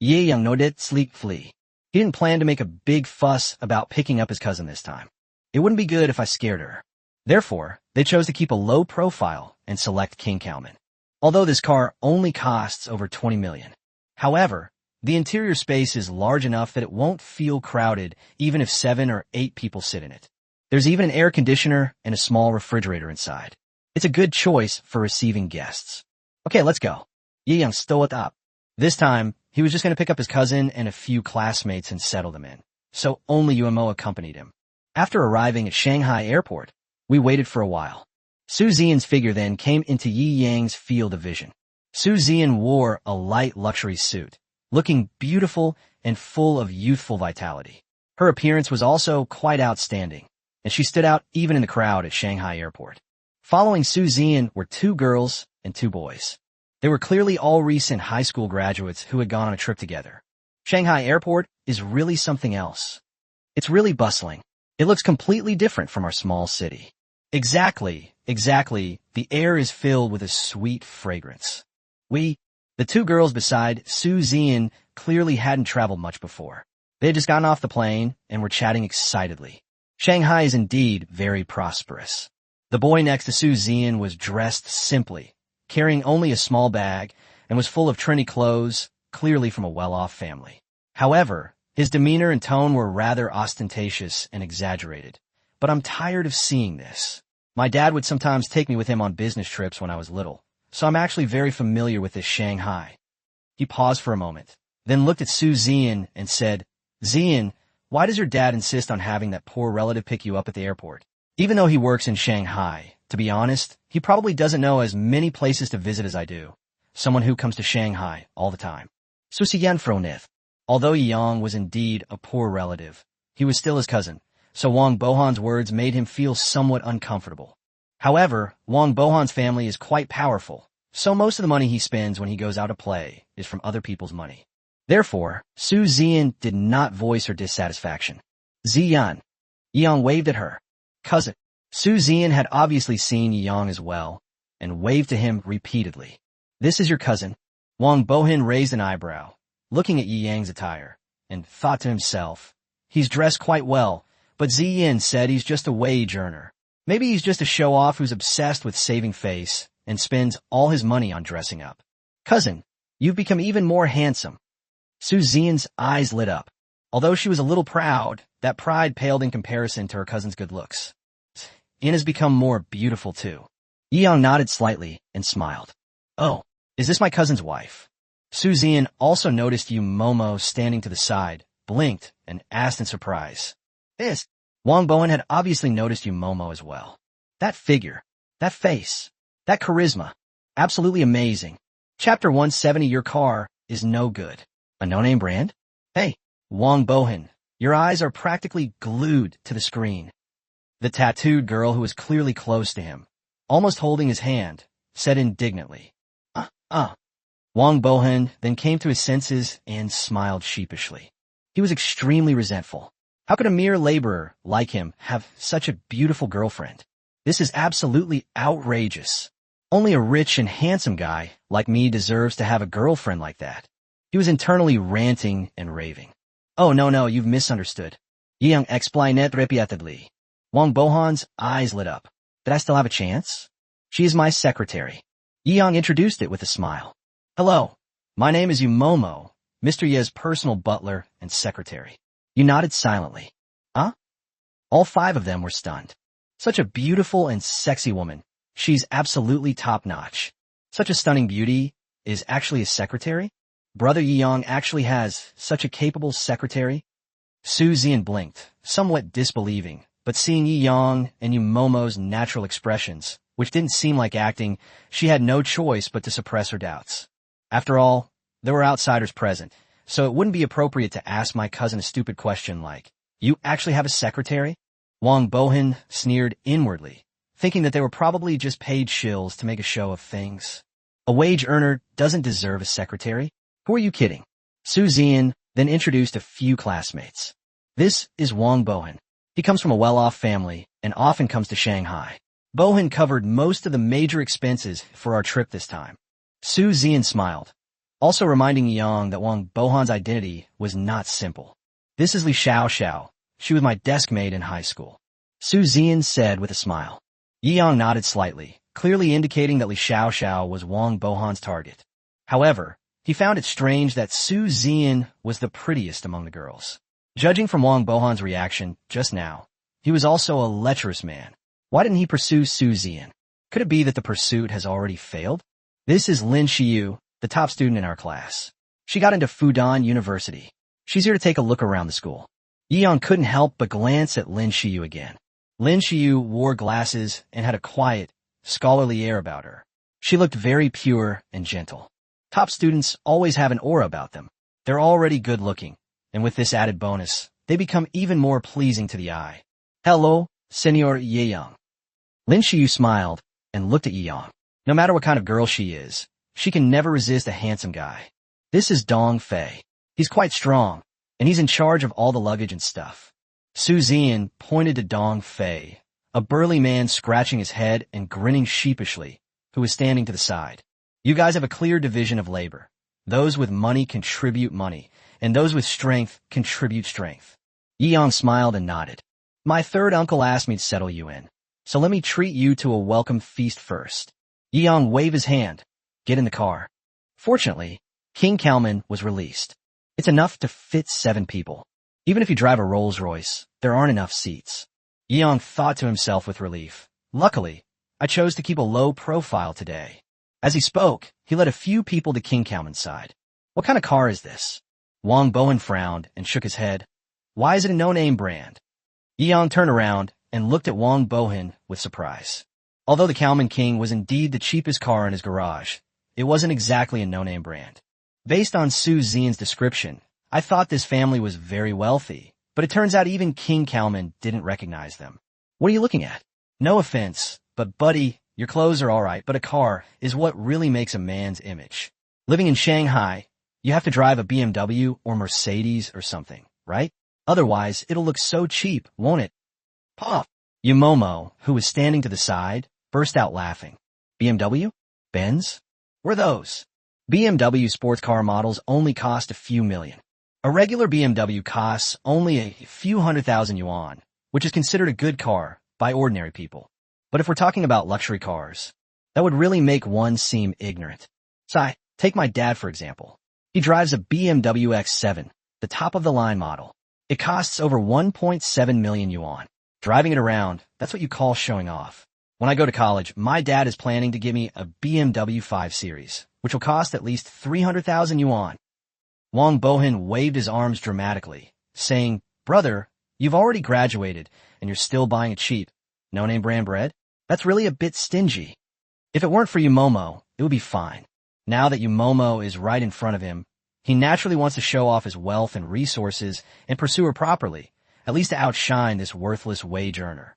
Ye Yang Nodet sleek flee. He didn't plan to make a big fuss about picking up his cousin this time. It wouldn't be good if I scared her. Therefore, they chose to keep a low profile and select King Kalman. Although this car only costs over 20 million. However, the interior space is large enough that it won't feel crowded even if 7 or 8 people sit in it. There's even an air conditioner and a small refrigerator inside. It's a good choice for receiving guests. Okay, let's go. Yi Yang stood up. This time, he was just going to pick up his cousin and a few classmates and settle them in. So only Umo accompanied him. After arriving at Shanghai Airport, we waited for a while. Su Zian's figure then came into Yi Yang's field of vision. Su Zian wore a light luxury suit, looking beautiful and full of youthful vitality. Her appearance was also quite outstanding, and she stood out even in the crowd at Shanghai Airport. Following Su Zian were 2 girls and 2 boys. They were clearly all recent high school graduates who had gone on a trip together. Shanghai Airport is really something else. It's really bustling. It looks completely different from our small city. Exactly. The air is filled with a sweet fragrance. The 2 girls beside Su Zian clearly hadn't traveled much before. They had just gotten off the plane and were chatting excitedly. Shanghai is indeed very prosperous. The boy next to Su Zian was dressed simply, carrying only a small bag, and was full of trendy clothes, clearly from a well-off family. However, his demeanor and tone were rather ostentatious and exaggerated. But I'm tired of seeing this. My dad would sometimes take me with him on business trips when I was little, so I'm actually very familiar with this Shanghai. He paused for a moment, then looked at Su Zian and said, Zian, why does your dad insist on having that poor relative pick you up at the airport? Even though he works in Shanghai, to be honest, he probably doesn't know as many places to visit as I do. Someone who comes to Shanghai all the time. Su Zian froneth. Although Yang was indeed a poor relative, he was still his cousin, so Wang Bohan's words made him feel somewhat uncomfortable. However, Wang Bohan's family is quite powerful, so most of the money he spends when he goes out to play is from other people's money. Therefore, Su Zian did not voice her dissatisfaction. Ziyan. Yang waved at her. Cousin. Su Zian had obviously seen Yang as well, and waved to him repeatedly. This is your cousin. Wang Bohan raised an eyebrow, looking at Yi Yang's attire, and thought to himself, he's dressed quite well, but Ziyan said he's just a wage earner. Maybe he's just a show-off who's obsessed with saving face and spends all his money on dressing up. Cousin, you've become even more handsome. Su Zian's eyes lit up. Although she was a little proud, that pride paled in comparison to her cousin's good looks. Yin has become more beautiful too. Yi Yang nodded slightly and smiled. Oh, is this my cousin's wife? Su Zian also noticed Yu Momo standing to the side, blinked, and asked in surprise. This. Wang Bohan had obviously noticed Yu Momo as well. That figure, that face, that charisma. Absolutely amazing. Chapter 170, your car is no good. A no-name brand? Hey, Wang Bohan, your eyes are practically glued to the screen. The tattooed girl who was clearly close to him, almost holding his hand, said indignantly, Wang Bohan then came to his senses and smiled sheepishly. He was extremely resentful. How could a mere laborer like him have such a beautiful girlfriend? This is absolutely outrageous. Only a rich and handsome guy like me deserves to have a girlfriend like that. He was internally ranting and raving. Oh no, you've misunderstood. Yi-young explained repeatedly. Wang Bohan's eyes lit up. Did I still have a chance? She is my secretary. Yi-young introduced it with a smile. Hello, my name is Yumomo, Mr. Ye's personal butler and secretary. You nodded silently. Huh? All 5 of them were stunned. Such a beautiful and sexy woman. She's absolutely top-notch. Such a stunning beauty is actually a secretary? Brother Yi-young actually has such a capable secretary? Su Zian blinked, somewhat disbelieving, but seeing Yi-young and Yumomo's natural expressions, which didn't seem like acting, she had no choice but to suppress her doubts. After all, there were outsiders present, so it wouldn't be appropriate to ask my cousin a stupid question like, you actually have a secretary? Wang Bohan sneered inwardly, thinking that they were probably just paid shills to make a show of things. A wage earner doesn't deserve a secretary. Who are you kidding? Su Zian then introduced a few classmates. This is Wang Bohan. He comes from a well-off family and often comes to Shanghai. Bohan covered most of the major expenses for our trip this time. Su Zian smiled, also reminding Yang that Wang Bohan's identity was not simple. This is Li Xiao. She was my desk mate in high school. Su Zian said with a smile. Yang nodded slightly, clearly indicating that Li Xiao was Wang Bohan's target. However, he found it strange that Su Zian was the prettiest among the girls. Judging from Wang Bohan's reaction just now, he was also a lecherous man. Why didn't he pursue Su Zian? Could it be that the pursuit has already failed? This is Lin Xiu, the top student in our class. She got into Fudan University. She's here to take a look around the school. Yi-young couldn't help but glance at Lin Xiu again. Lin Xiu wore glasses and had a quiet, scholarly air about her. She looked very pure and gentle. Top students always have an aura about them. They're already good-looking, and with this added bonus, they become even more pleasing to the eye. Hello, Senor Yi-young. Lin Xiu smiled and looked at Yi-young. No matter what kind of girl she is, she can never resist a handsome guy. This is Dong Fei. He's quite strong, and he's in charge of all the luggage and stuff. Su Zian pointed to Dong Fei, a burly man scratching his head and grinning sheepishly, who was standing to the side. You guys have a clear division of labor. Those with money contribute money, and those with strength contribute strength. Yi-young smiled and nodded. My third uncle asked me to settle you in, so let me treat you to a welcome feast first. Yi-young waved his hand. Get in the car. Fortunately, King Kalman was released. It's enough to fit 7 people. Even if you drive a Rolls-Royce, there aren't enough seats. Yi-young thought to himself with relief. Luckily, I chose to keep a low profile today. As he spoke, he led a few people to King Kalman's side. What kind of car is this? Wang Bohan frowned and shook his head. Why is it a no-name brand? Yi-young turned around and looked at Wang Bohan with surprise. Although the Kalman King was indeed the cheapest car in his garage, it wasn't exactly a no-name brand. Based on Su Zian's description, I thought this family was very wealthy, but it turns out even King Kalman didn't recognize them. What are you looking at? No offense, but buddy, your clothes are alright, but a car is what really makes a man's image. Living in Shanghai, you have to drive a BMW or Mercedes or something, right? Otherwise, it'll look so cheap, won't it? Pop! Yumomo, who was standing to the side, burst out laughing. BMW? Benz? Where are those? BMW sports car models only cost a few million. A regular BMW costs only a few 100,000 yuan, which is considered a good car by ordinary people. But if we're talking about luxury cars, that would really make one seem ignorant. So take my dad for example. He drives a BMW X7, the top-of-the-line model. It costs over 1.7 million yuan. Driving it around, that's what you call showing off. When I go to college, my dad is planning to give me a BMW 5 Series, which will cost at least 300,000 yuan. Wang Bohan waved his arms dramatically, saying, Brother, you've already graduated, and you're still buying a cheap, no-name brand bread? That's really a bit stingy. If it weren't for Yumomo, it would be fine. Now that Yumomo is right in front of him, he naturally wants to show off his wealth and resources and pursue her properly, at least to outshine this worthless wage earner.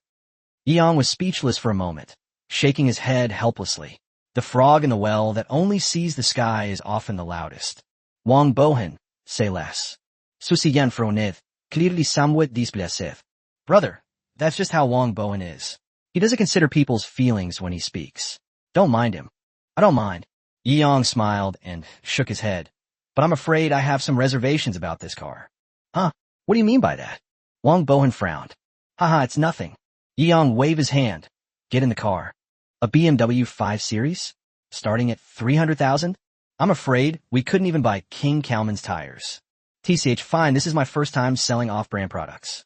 Yi-young was speechless for a moment. shaking his head helplessly. The frog in the well that only sees the sky is often the loudest. Wang Bohan, say less. Susiyan fronith, clearly somewhat displeaseth. Brother, that's just how Wang Bohan is. He doesn't consider people's feelings when he speaks. Don't mind him. I don't mind. Yiyang smiled and shook his head. But I'm afraid I have some reservations about this car. Huh? What do you mean by that? Wang Bohan frowned. Haha, it's nothing. Yiyang waved his hand. Get in the car. A BMW 5 Series? Starting at 300,000? I'm afraid we couldn't even buy King Kalman's tires. TCH, fine, this is my first time selling off-brand products.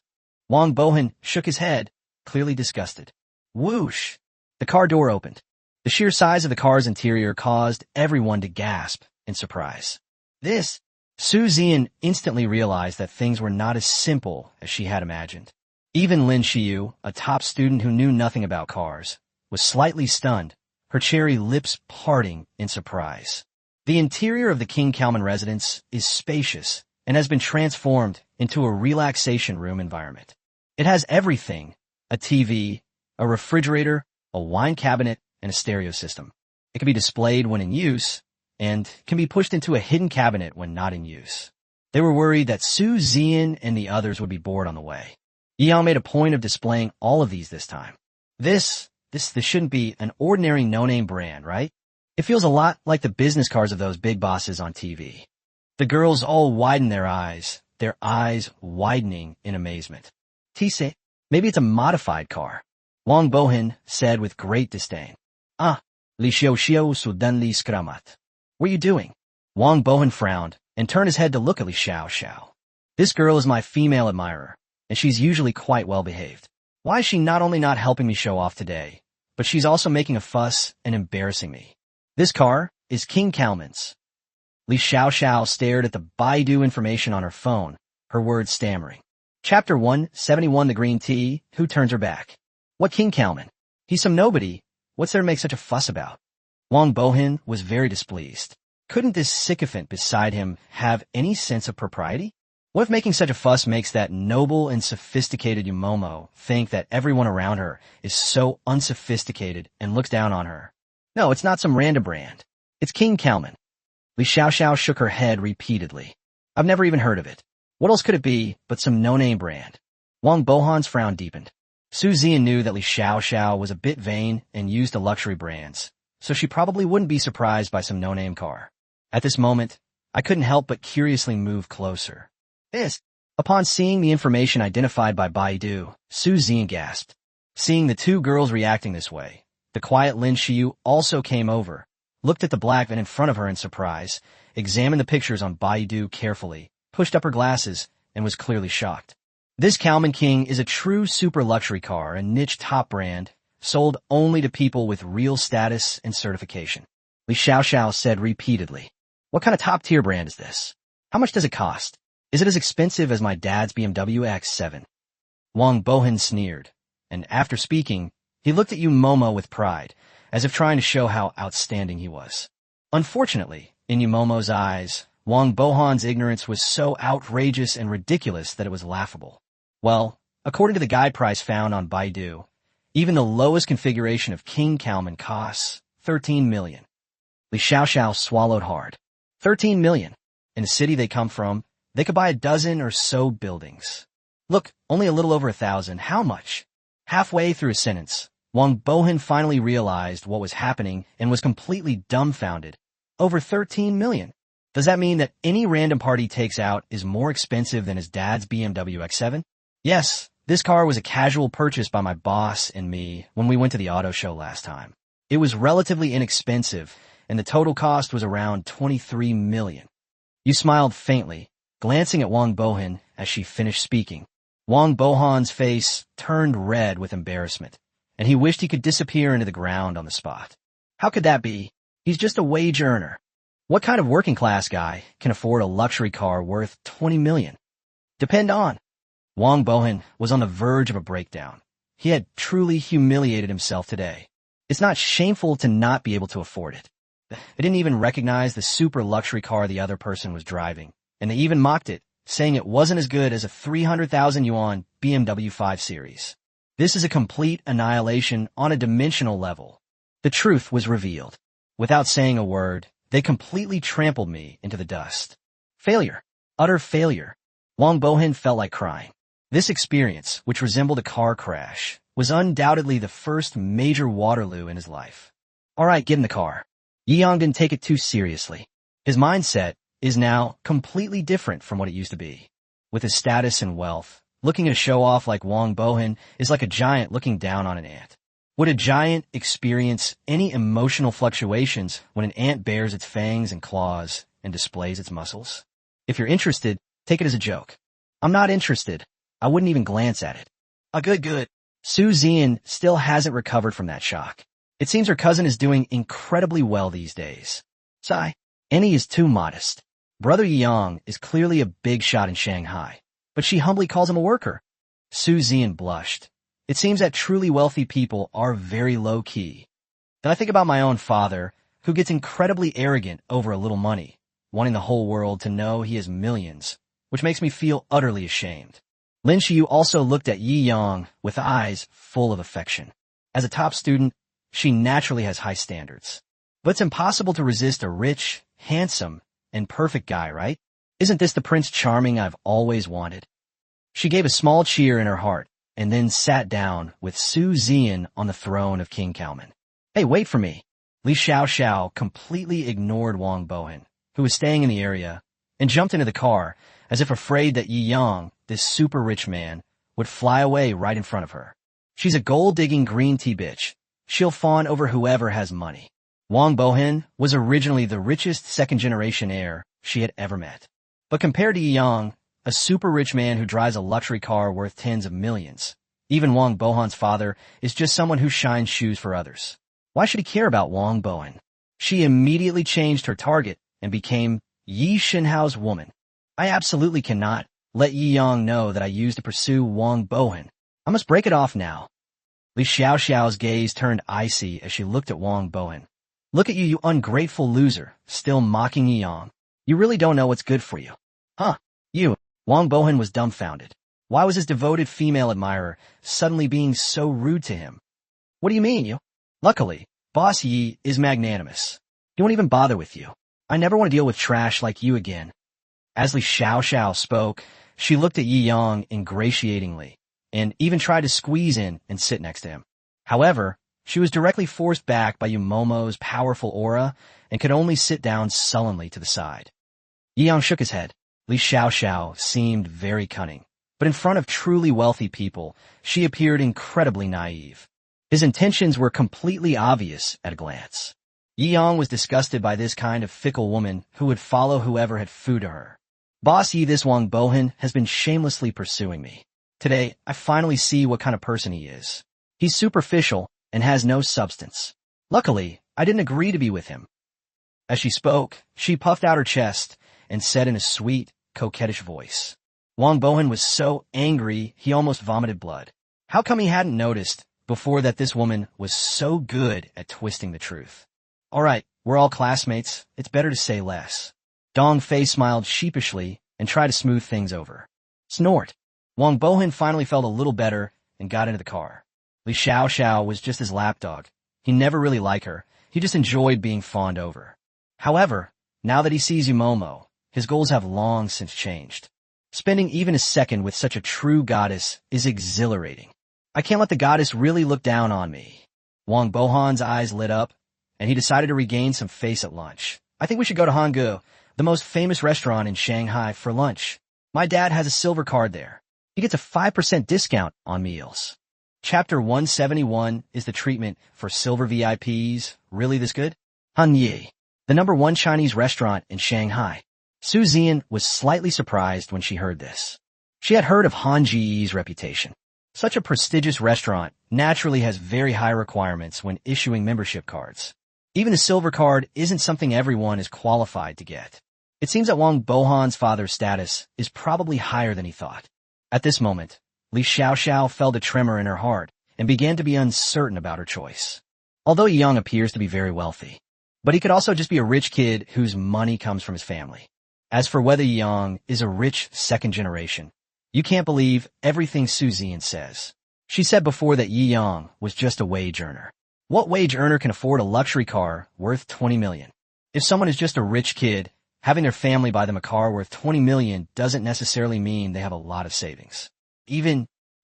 Wang Bohan shook his head, clearly disgusted. Whoosh! The car door opened. The sheer size of the car's interior caused everyone to gasp in surprise. This, Su Zian instantly realized that things were not as simple as she had imagined. Even Lin Xiu, a top student who knew nothing about cars, was slightly stunned, her cherry lips parting in surprise. The interior of the King Kalman residence is spacious and has been transformed into a relaxation room environment. It has everything: a TV, a refrigerator, a wine cabinet, and a stereo system. It can be displayed when in use, and can be pushed into a hidden cabinet when not in use. They were worried that Su Zian and the others would be bored on the way. Yiyang made a point of displaying all of these this time. This shouldn't be an ordinary no-name brand, right? It feels a lot like the business cars of those big bosses on TV. The girls all widened their eyes widening in amazement. Tise, maybe it's a modified car. Wang Bohan said with great disdain. Ah, li xiao xiao suddenly skramat. What are you doing? Wang Bohan frowned and turned his head to look at Li Xiao Xiao. This girl is my female admirer, and she's usually quite well behaved. Why is she not only not helping me show off today, but she's also making a fuss and embarrassing me? This car is King Kalman's. Li Xiao Xiao stared at the Baidu information on her phone, her words stammering. Chapter 171 The Green Tea, Who Turns Her Back? What King Kalman? He's some nobody. What's there to make such a fuss about? Wang Bohan was very displeased. Couldn't this sycophant beside him have any sense of propriety? What if making such a fuss makes that noble and sophisticated Yumomo think that everyone around her is so unsophisticated and looks down on her? No, it's not some random brand. It's King Kalman. Li Xiao Xiao shook her head repeatedly. I've never even heard of it. What else could it be but some no-name brand? Wang Bohan's frown deepened. Su Zian knew that Li Xiao Xiao was a bit vain and used the luxury brands, so she probably wouldn't be surprised by some no-name car. At this moment, I couldn't help but curiously move closer. Upon seeing the information identified by Baidu, Su Zian gasped. Seeing the two girls reacting this way, the quiet Lin Xiu also came over, looked at the black van in front of her in surprise, examined the pictures on Baidu carefully, pushed up her glasses, and was clearly shocked. This Kalman King is a true super luxury car, a niche top brand, sold only to people with real status and certification. Li Xiao Xiao said repeatedly. What kind of top-tier brand is this? How much does it cost? Is it as expensive as my dad's BMW X7? Wang Bohan sneered, and after speaking, he looked at Yumomo with pride, as if trying to show how outstanding he was. Unfortunately, in Yumomo's eyes, Wang Bohan's ignorance was so outrageous and ridiculous that it was laughable. Well, according to the guide price found on Baidu, even the lowest configuration of King Kalman costs 13 million. Li Xiao Xiao swallowed hard. 13 million. In the city they come from, they could buy a dozen or so buildings. Look, only a little over 1,000. How much? Halfway through a sentence, Wang Bohan finally realized what was happening and was completely dumbfounded. Over 13 million. Does that mean that any random car he takes out is more expensive than his dad's BMW X7? Yes, this car was a casual purchase by my boss and me when we went to the auto show last time. It was relatively inexpensive, and the total cost was around 23 million. You smiled faintly, glancing at Wang Bohan as she finished speaking. Wang Bohan's face turned red with embarrassment, and he wished he could disappear into the ground on the spot. How could that be? He's just a wage earner. What kind of working-class guy can afford a luxury car worth 20 million? Depend on. Wang Bohan was on the verge of a breakdown. He had truly humiliated himself today. It's not shameful to not be able to afford it. They didn't even recognize the super luxury car the other person was driving, and they even mocked it, saying it wasn't as good as a 300,000 yuan BMW 5 Series. This is a complete annihilation on a dimensional level. The truth was revealed. Without saying a word, they completely trampled me into the dust. Failure. Utter failure. Wang Bohin felt like crying. This experience, which resembled a car crash, was undoubtedly the first major Waterloo in his life. All right, get in the car. Yi Yang didn't take it too seriously. His mindset is now completely different from what it used to be. With his status and wealth, looking at a show-off like Wang Bohin is like a giant looking down on an ant. Would a giant experience any emotional fluctuations when an ant bares its fangs and claws and displays its muscles? If you're interested, take it as a joke. I'm not interested. I wouldn't even glance at it. Good. Su Zian still hasn't recovered from that shock. It seems her cousin is doing incredibly well these days. Sigh. Annie is too modest. Brother Yang is clearly a big shot in Shanghai, but she humbly calls him a worker. Su Zian blushed. It seems that truly wealthy people are very low-key. Then I think about my own father, who gets incredibly arrogant over a little money, wanting the whole world to know he has millions, which makes me feel utterly ashamed. Lin Xiu also looked at Yi Yang with eyes full of affection. As a top student, she naturally has high standards. But it's impossible to resist a rich, handsome, and perfect guy, right? Isn't this the Prince Charming I've always wanted? She gave a small cheer in her heart, and then sat down with Su Zian on the throne of King Kalman. Hey, wait for me. Li Xiaoxiao completely ignored Wang Bohin, who was staying in the area, and jumped into the car, as if afraid that Yi Yang, this super rich man, would fly away right in front of her. She's a gold-digging green tea bitch. She'll fawn over whoever has money. Wang Bohin was originally the richest second-generation heir she had ever met. But compared to Yi Yang, a super-rich man who drives a luxury car worth tens of millions, even Wang Bohan's father is just someone who shines shoes for others. Why should he care about Wang Bohin? She immediately changed her target and became Yi Shenhao's woman. I absolutely cannot let Yi Yang know that I used to pursue Wang Bohin. I must break it off now. Li Xiaoxiao's gaze turned icy as she looked at Wang Bohin. Look at you, you ungrateful loser, still mocking Yi Yang. You really don't know what's good for you. Huh, you. Wang Bohin was dumbfounded. Why was his devoted female admirer suddenly being so rude to him? What do you mean, you? Luckily, Boss Yi is magnanimous. He won't even bother with you. I never want to deal with trash like you again. As Li Xiaoxiao spoke, she looked at Yi Yang ingratiatingly, and even tried to squeeze in and sit next to him. However, she was directly forced back by Yu Momo's powerful aura and could only sit down sullenly to the side. Yi Yang shook his head. Li Xiaoxiao seemed very cunning, but in front of truly wealthy people, she appeared incredibly naive. His intentions were completely obvious at a glance. Yi Yang was disgusted by this kind of fickle woman who would follow whoever had food to her. Boss Yi, this Wang Bohin has been shamelessly pursuing me. Today, I finally see what kind of person he is. He's superficial and has no substance. Luckily, I didn't agree to be with him. As she spoke, she puffed out her chest and said in a sweet, coquettish voice. Wang Bohin was so angry he almost vomited blood. How come he hadn't noticed before that this woman was so good at twisting the truth? All right, we're all classmates. It's better to say less. Dong Fei smiled sheepishly and tried to smooth things over. Snort. Wang Bohin finally felt a little better and got into the car. Li Xiaoxiao was just his lapdog. He never really liked her. He just enjoyed being fawned over. However, now that he sees Momo, his goals have long since changed. Spending even a second with such a true goddess is exhilarating. I can't let the goddess really look down on me. Wang Bohan's eyes lit up, and he decided to regain some face at lunch. I think we should go to Hanggu, the most famous restaurant in Shanghai, for lunch. My dad has a silver card there. He gets a 5% discount on meals. Chapter 171 is the treatment for silver VIPs. Really this good? Hanyi, the #1 Chinese restaurant in Shanghai. Su Zian was slightly surprised when she heard this. She had heard of Han Ji's reputation. Such a prestigious restaurant naturally has very high requirements when issuing membership cards. Even a silver card isn't something everyone is qualified to get. It seems that Wang Bohan's father's status is probably higher than he thought. At this moment, Li Xiaoxiao felt a tremor in her heart and began to be uncertain about her choice. Although Yi Yang appears to be very wealthy, but he could also just be a rich kid whose money comes from his family. As for whether Yi Yang is a rich second generation, you can't believe everything Su Zian says. She said before that Yi Yang was just a wage earner. What wage earner can afford a luxury car worth 20 million? If someone is just a rich kid, having their family buy them a car worth 20 million doesn't necessarily mean they have a lot of savings.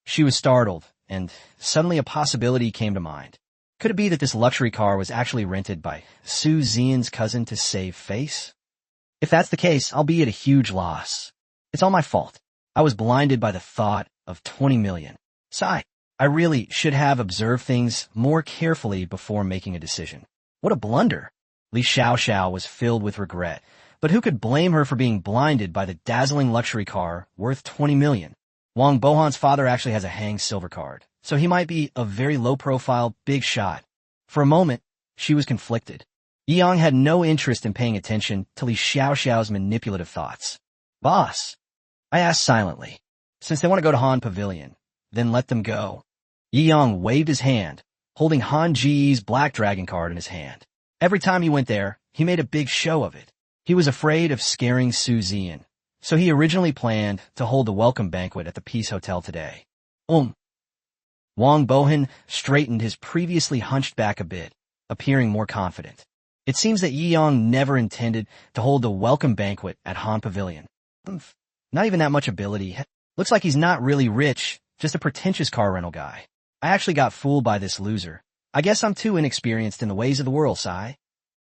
She was startled, and suddenly a possibility came to mind. Could it be that this luxury car was actually rented by Su Xian's cousin to save face? If that's the case, I'll be at a huge loss. It's all my fault. I was blinded by the thought of 20 million. Sigh. I really should have observed things more carefully before making a decision. What a blunder. Li Xiaoxiao was filled with regret, but who could blame her for being blinded by the dazzling luxury car worth 20 million? Wang Bohan's father actually has a Hang silver card, so he might be a very low-profile, big shot. For a moment, she was conflicted. Yang had no interest in paying attention to Li Xiaoxiao's manipulative thoughts. Boss, I asked silently, since they want to go to Han Pavilion, then let them go. Yi Yang waved his hand, holding Han Ji's Black Dragon card in his hand. Every time he went there, he made a big show of it. He was afraid of scaring Su Xian, so he originally planned to hold the welcome banquet at the Peace Hotel today. Wang Bohan straightened his previously hunched back a bit, appearing more confident. It seems that Yi Yang never intended to hold the welcome banquet at Han Pavilion. Not even that much ability. Looks like he's not really rich, just a pretentious car rental guy. I actually got fooled by this loser. I guess I'm too inexperienced in the ways of the world, Sai.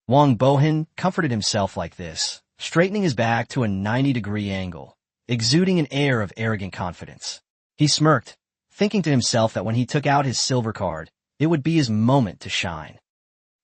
Wang Bohan comforted himself like this, straightening his back to a 90-degree angle, exuding an air of arrogant confidence. He smirked, thinking to himself that when he took out his silver card, it would be his moment to shine.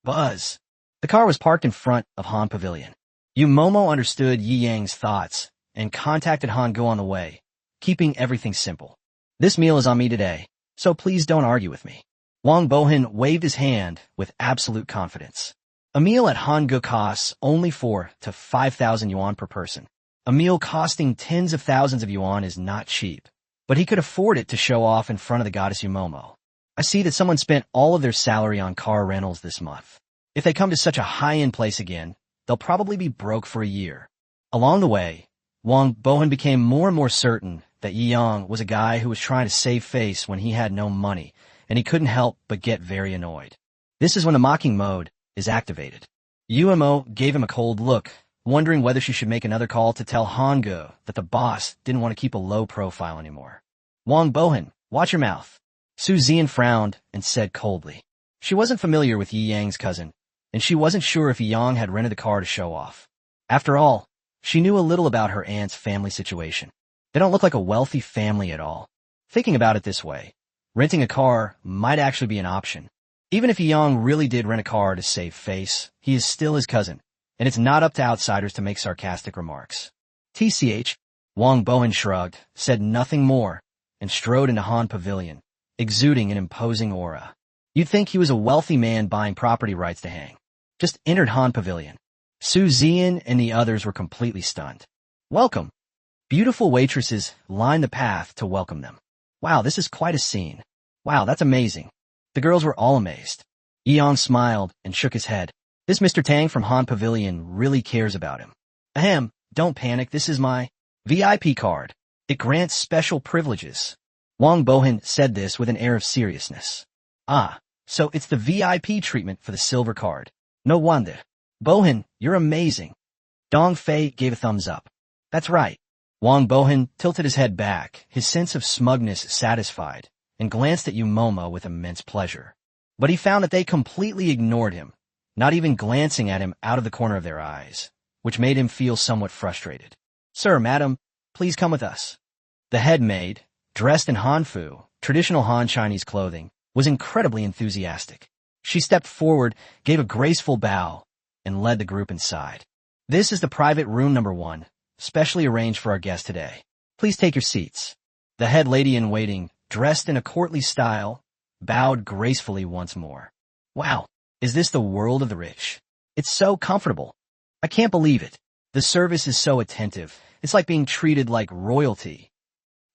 Buzz. The car was parked in front of Han Pavilion. Yu Momo understood Yi Yang's thoughts and contacted Han Go on the way, keeping everything simple. This meal is on me today, so please don't argue with me. Wang Bohan waved his hand with absolute confidence. A meal at Han Go costs only 4 to 5,000 yuan per person. A meal costing tens of thousands of yuan is not cheap, but he could afford it to show off in front of the goddess Yu Momo. I see that someone spent all of their salary on car rentals this month. If they come to such a high-end place again, they'll probably be broke for a year. Along the way, Wang Bohan became more and more certain that Yi Yang was a guy who was trying to save face when he had no money, and he couldn't help but get very annoyed. This is when the mocking mode is activated. Yumo gave him a cold look, wondering whether she should make another call to tell Hango that the boss didn't want to keep a low profile anymore. Wang Bohan, watch your mouth. Su Xian frowned and said coldly. She wasn't familiar with Yi Yang's cousin, and she wasn't sure if Yi Yang had rented the car to show off. After all, she knew a little about her aunt's family situation. They don't look like a wealthy family at all. Thinking about it this way, renting a car might actually be an option. Even if Yi Yang really did rent a car to save face, he is still his cousin, and it's not up to outsiders to make sarcastic remarks. TCH, Wang Bohan shrugged, said nothing more, and strode into Han Pavilion, exuding an imposing aura. You'd think he was a wealthy man buying property rights to Hang. Just entered Han Pavilion. Su Xian and the others were completely stunned. Welcome. Beautiful waitresses lined the path to welcome them. Wow, this is quite a scene. Wow, that's amazing. The girls were all amazed. Yi Yang smiled and shook his head. This Mr. Tang from Han Pavilion really cares about him. Ahem, don't panic, this is my VIP card. It grants special privileges. Wang Bohan said this with an air of seriousness. Ah, so it's the VIP treatment for the silver card. No wonder. Bohan, you're amazing. Dong Fei gave a thumbs up. That's right. Wang Bohan tilted his head back, his sense of smugness satisfied, and glanced at Yu Momo with immense pleasure. But he found that they completely ignored him, not even glancing at him out of the corner of their eyes, which made him feel somewhat frustrated. Sir, madam, please come with us. The head maid, dressed in Hanfu, traditional Han Chinese clothing, was incredibly enthusiastic. She stepped forward, gave a graceful bow, and led the group inside. This is the private room number 1, specially arranged for our guest today. Please take your seats. The head lady in waiting, dressed in a courtly style, bowed gracefully once more. Wow, is this the world of the rich? It's so comfortable. I can't believe it. The service is so attentive. It's like being treated like royalty.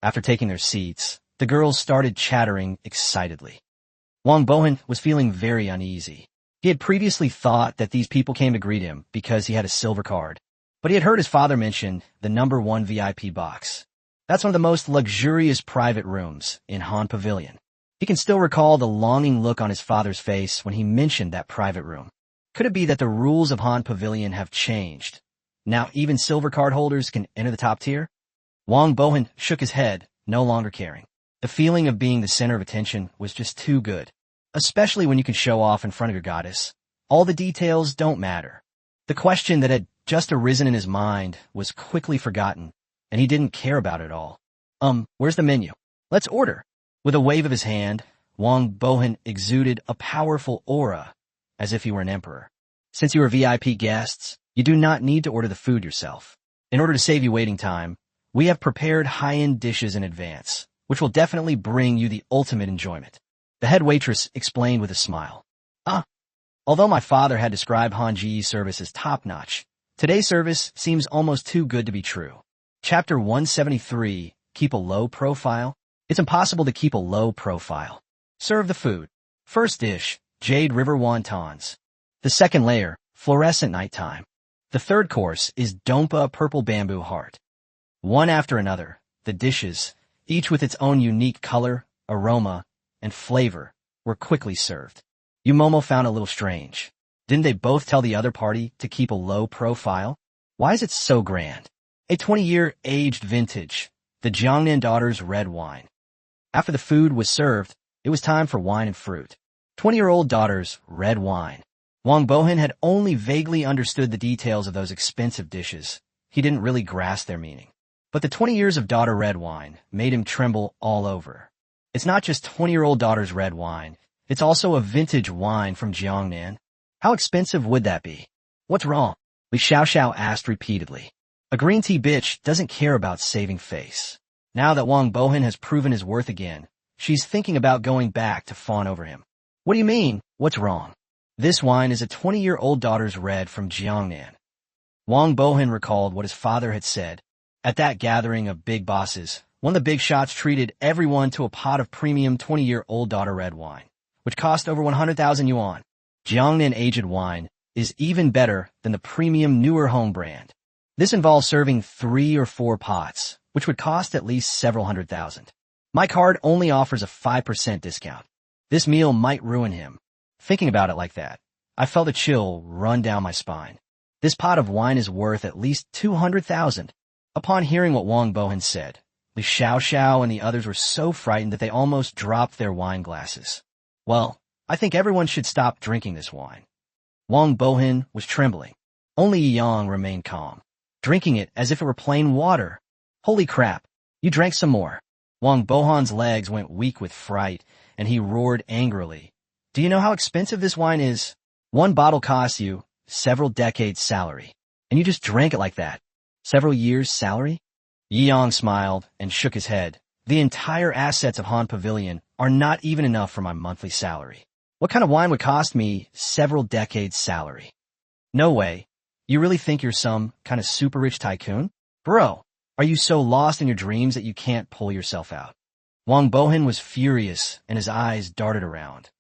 After taking their seats, the girls started chattering excitedly. Wang Bohan was feeling very uneasy. He had previously thought that these people came to greet him because he had a silver card, but he had heard his father mention the number 1 VIP box. That's one of the most luxurious private rooms in Han Pavilion. He can still recall the longing look on his father's face when he mentioned that private room. Could it be that the rules of Han Pavilion have changed? Now even silver card holders can enter the top tier? Wang Bohan shook his head, no longer caring. The feeling of being the center of attention was just too good, especially when you can show off in front of your goddess. All the details don't matter. The question that had just arisen in his mind was quickly forgotten, and he didn't care about it all. Where's the menu? Let's order. With a wave of his hand, Wang Bohan exuded a powerful aura, as if he were an emperor. Since you are VIP guests, you do not need to order the food yourself. In order to save you waiting time, we have prepared high-end dishes in advance, which will definitely bring you the ultimate enjoyment. The head waitress explained with a smile. Although my father had described Hanji's service as top-notch, today's service seems almost too good to be true. Chapter 173, Keep a Low Profile. It's impossible to keep a low profile. Serve the food. First dish, Jade River Wontons. The second layer, Fluorescent Nighttime. The third course is Dompa Purple Bamboo Heart. One after another, the dishes, each with its own unique color, aroma, and flavor, were quickly served. Yumomo found a little strange. Didn't they both tell the other party to keep a low profile? Why is it so grand? A 20-year aged vintage, the Jiangnan Daughters red wine. After the food was served, it was time for wine and fruit. 20-year-old Daughters red wine. Wang Bohan had only vaguely understood the details of those expensive dishes. He didn't really grasp their meaning. But the 20 years of Daughter red wine made him tremble all over. It's not just 20-year-old Daughter's red wine. It's also a vintage wine from Jiangnan. How expensive would that be? What's wrong? Li Xiaoxiao asked repeatedly. A green tea bitch doesn't care about saving face. Now that Wang Bohan has proven his worth again, she's thinking about going back to fawn over him. What do you mean, what's wrong? This wine is a 20-year-old Daughter's red from Jiangnan. Wang Bohan recalled what his father had said. At that gathering of big bosses, one of the big shots treated everyone to a pot of premium 20-year-old Daughter red wine, which cost over 100,000 yuan. Jiangnan aged wine is even better than the premium newer home brand. This involves serving 3 or 4 pots, which would cost at least several hundred thousand. My card only offers a 5% discount. This meal might ruin him. Thinking about it like that, I felt a chill run down my spine. This pot of wine is worth at least 200,000. Upon hearing what Wang Bohan said, Li Xiaoxiao and the others were so frightened that they almost dropped their wine glasses. Well, I think everyone should stop drinking this wine. Wang Bohan was trembling. Only Yang remained calm, drinking it as if it were plain water. Holy crap, you drank some more. Wang Bohan's legs went weak with fright, and he roared angrily. Do you know how expensive this wine is? One bottle costs you several decades' salary, and you just drank it like that. Several years' salary? Yang smiled and shook his head. The entire assets of Han Pavilion are not even enough for my monthly salary. What kind of wine would cost me several decades' salary? No way. You really think you're some kind of super rich tycoon? Bro, are you so lost in your dreams that you can't pull yourself out? Wang Bohan was furious and his eyes darted around.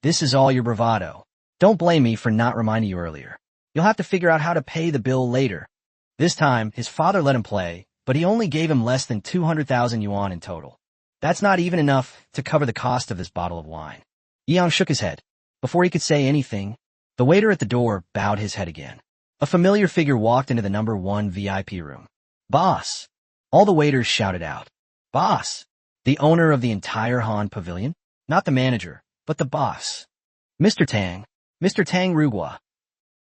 This is all your bravado. Don't blame me for not reminding you earlier. You'll have to figure out how to pay the bill later. This time, his father let him play, but he only gave him less than 200,000 yuan in total. That's not even enough to cover the cost of this bottle of wine. Yang shook his head. Before he could say anything, the waiter at the door bowed his head again. A familiar figure walked into the number 1 VIP room. Boss! All the waiters shouted out. Boss! The owner of the entire Han Pavilion? Not the manager, but the boss. Mr. Tang Rugua.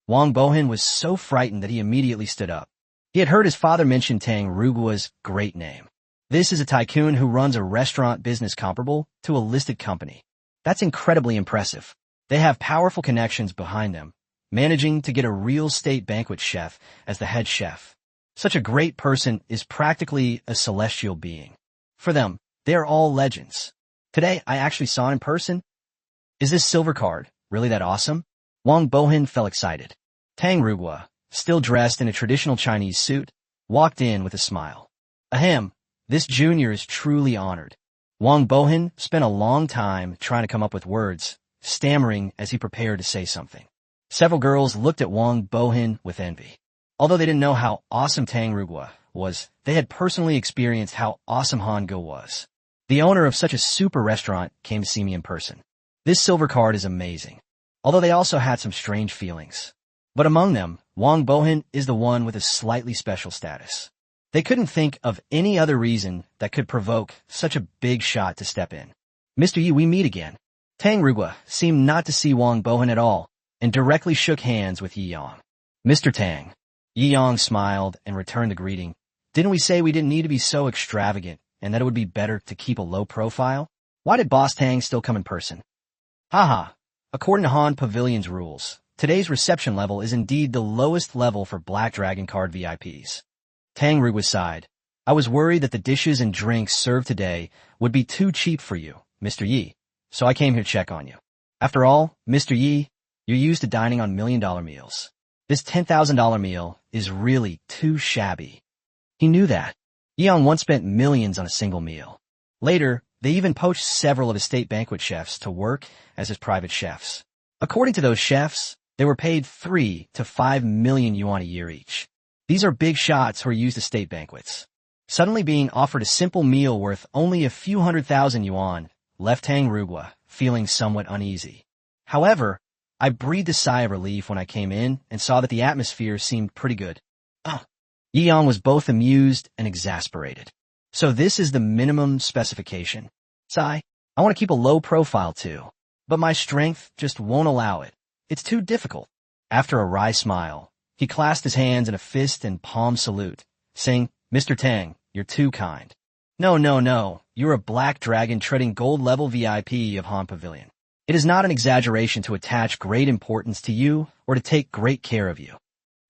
Wang Bohan was so frightened that he immediately stood up. He had heard his father mention Tang Rugua's great name. This is a tycoon who runs a restaurant business comparable to a listed company. That's incredibly impressive. They have powerful connections behind them, managing to get a real estate banquet chef as the head chef. Such a great person is practically a celestial being. For them, they are all legends. Today, I actually saw him in person. Is this silver card really that awesome? Wang Bohan felt excited. Tang Rugua, still dressed in a traditional Chinese suit, walked in with a smile. Ahem, this junior is truly honored. Wang Bohan spent a long time trying to come up with words, stammering as he prepared to say something. Several girls looked at Wang Bohan with envy. Although they didn't know how awesome Tang Rugua was, they had personally experienced how awesome Han Ge was. The owner of such a super restaurant came to see me in person. This silver card is amazing, although they also had some strange feelings. But among them, Wang Bohan is the one with a slightly special status. They couldn't think of any other reason that could provoke such a big shot to step in. Mr. Yi, we meet again. Tang Rugua seemed not to see Wang Bohan at all and directly shook hands with Yi Yang. Mr. Tang. Yi Yang smiled and returned the greeting. Didn't we say we didn't need to be so extravagant and that it would be better to keep a low profile? Why did Boss Tang still come in person? Haha. According to Han Pavilion's rules, today's reception level is indeed the lowest level for Black Dragon Card VIPs. Tang Rugua sighed. I was worried that the dishes and drinks served today would be too cheap for you, Mr. Yi, so I came here to check on you. After all, Mr. Yi, you're used to dining on million-dollar meals. This $10,000 meal is really too shabby. He knew that. Yi Yang once spent millions on a single meal. Later, they even poached several of his state banquet chefs to work as his private chefs. According to those chefs, they were paid 3 to 5 million yuan a year each. These are big shots who are used to state banquets. Suddenly being offered a simple meal worth only a few 100,000 yuan left Tang Rugua feeling somewhat uneasy. However, I breathed a sigh of relief when I came in and saw that the atmosphere seemed pretty good. Yi Yang was both amused and exasperated. So this is the minimum specification. Sigh, I want to keep a low profile too, but my strength just won't allow it. It's too difficult. After a wry smile, he clasped his hands in a fist and palm salute, saying, Mr. Tang, you're too kind. No, you're a black dragon treading gold-level VIP of Han Pavilion. It is not an exaggeration to attach great importance to you or to take great care of you.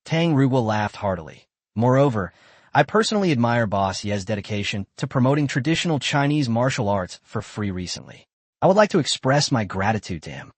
Tang Rugua laughed heartily. Moreover, I personally admire Boss Ye's dedication to promoting traditional Chinese martial arts for free recently. I would like to express my gratitude to him.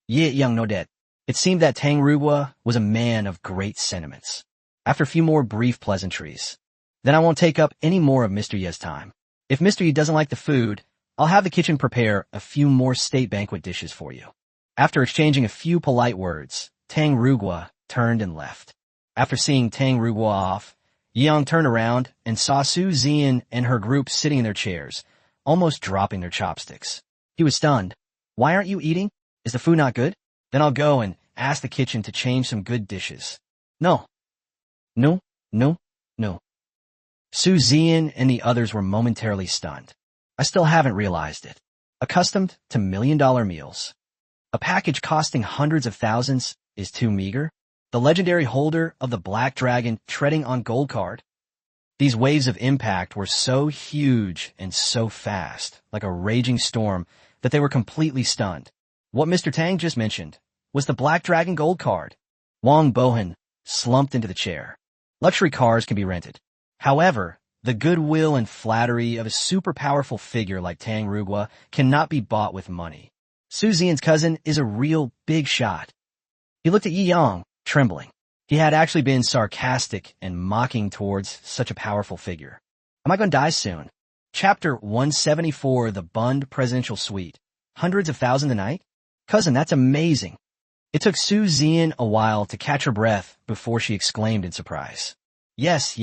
Ye Yang nodet. It seemed that Tang Rugua was a man of great sentiments. After a few more brief pleasantries, then I won't take up any more of Mr. Ye's time. If Mr. Ye doesn't like the food, I'll have the kitchen prepare a few more state banquet dishes for you. After exchanging a few polite words, Tang Rugua turned and left. After seeing Tang Rugua off, Yi Yang turned around and saw Su Zian and her group sitting in their chairs, almost dropping their chopsticks. He was stunned. Why aren't you eating? Is the food not good? Then I'll go and ask the kitchen to change some good dishes. No. Su Zian and the others were momentarily stunned. I still haven't realized it. Accustomed to million-dollar meals, a package costing hundreds of thousands is too meager? The legendary holder of the Black Dragon treading on gold card? These waves of impact were so huge and so fast, like a raging storm, that they were completely stunned. What Mr. Tang just mentioned was the Black Dragon gold card. Wang Bohan slumped into the chair. Luxury cars can be rented. However, the goodwill and flattery of a super powerful figure like Tang Rugua cannot be bought with money. Su Zian's cousin is a real big shot. He looked at Yi Yang, trembling. He had actually been sarcastic and mocking towards such a powerful figure. Am I going to die soon? Chapter 174, The Bund Presidential Suite. Hundreds of thousands a night? Cousin, that's amazing. It took Su Zian a while to catch her breath before she exclaimed in surprise. Yes,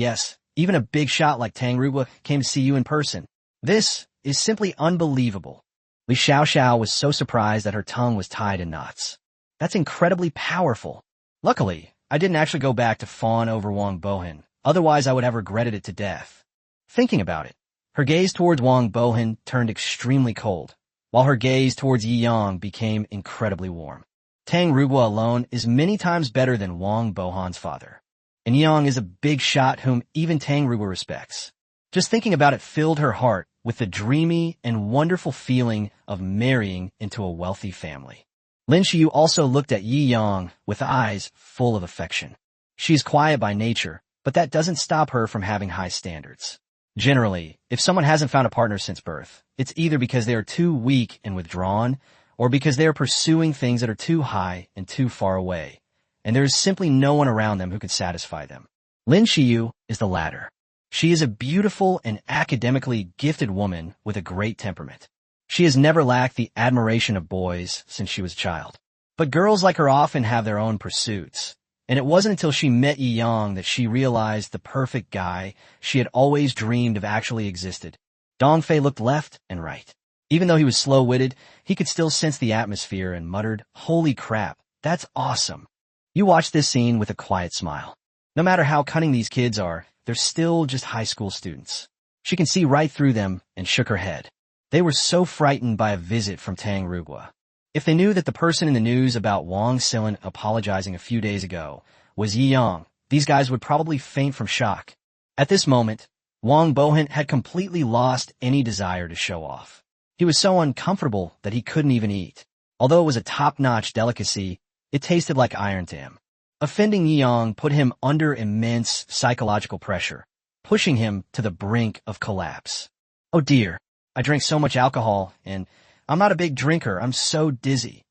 even a big shot like Tang Rugua came to see you in person. This is simply unbelievable. Li Xiaoxiao was so surprised that her tongue was tied in knots. That's incredibly powerful. Luckily, I didn't actually go back to fawn over Wang Bohan, otherwise I would have regretted it to death. Thinking about it, her gaze towards Wang Bohan turned extremely cold, while her gaze towards Yi Yang became incredibly warm. Tang Rugua alone is many times better than Wang Bohan's father. And Yi Yang is a big shot whom even Tang Rugua respects. Just thinking about it filled her heart with the dreamy and wonderful feeling of marrying into a wealthy family. Lin Xiyu also looked at Yi Yang with eyes full of affection. She is quiet by nature, but that doesn't stop her from having high standards. Generally, if someone hasn't found a partner since birth, it's either because they are too weak and withdrawn, or because they are pursuing things that are too high and too far away, and there is simply no one around them who can satisfy them. Lin Xiyu is the latter. She is a beautiful and academically gifted woman with a great temperament. She has never lacked the admiration of boys since she was a child. But girls like her often have their own pursuits, and it wasn't until she met Yi Yang that she realized the perfect guy she had always dreamed of actually existed. Dongfei looked left and right. Even though he was slow-witted, he could still sense the atmosphere and muttered, "Holy crap, that's awesome." You watch this scene with a quiet smile. No matter how cunning these kids are, they're still just high school students. She can see right through them and shook her head. They were so frightened by a visit from Tang Rugua. If they knew that the person in the news about Wang Silin apologizing a few days ago was Yi Yang, these guys would probably faint from shock. At this moment, Wang Bohan had completely lost any desire to show off. He was so uncomfortable that he couldn't even eat. Although it was a top-notch delicacy, it tasted like iron to him. Offending Yi Yang put him under immense psychological pressure, pushing him to the brink of collapse. "Oh dear, I drank so much alcohol, and I'm not a big drinker, I'm so dizzy."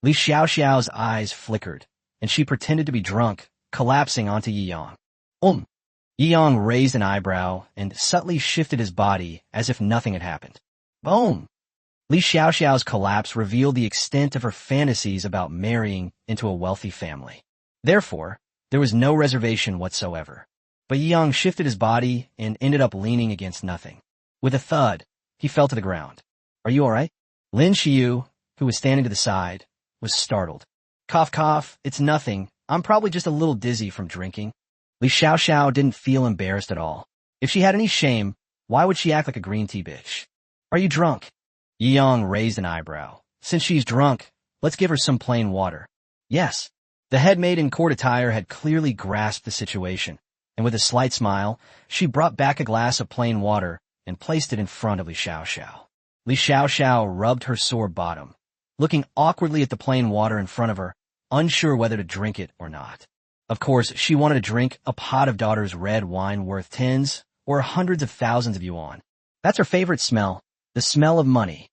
Li Xiaoxiao's eyes flickered, and she pretended to be drunk, collapsing onto Yi Yang. Yi Yang raised an eyebrow and subtly shifted his body as if nothing had happened. Boom! Li Xiaoxiao's collapse revealed the extent of her fantasies about marrying into a wealthy family. Therefore, there was no reservation whatsoever. But Yi Yang shifted his body and ended up leaning against nothing. With a thud, he fell to the ground. "Are you all right?" Lin Xiu, who was standing to the side, was startled. "Cough, cough, it's nothing. I'm probably just a little dizzy from drinking." Li Xiaoxiao didn't feel embarrassed at all. If she had any shame, why would she act like a green tea bitch? "Are you drunk?" Yi Yang raised an eyebrow. "Since she's drunk, let's give her some plain water." "Yes." The head maid in court attire had clearly grasped the situation, and with a slight smile, she brought back a glass of plain water and placed it in front of Li Xiaoxiao. Li Xiaoxiao rubbed her sore bottom, looking awkwardly at the plain water in front of her, unsure whether to drink it or not. Of course, she wanted to drink a pot of daughter's red wine worth tens or hundreds of thousands of yuan. That's her favorite smell, the smell of money.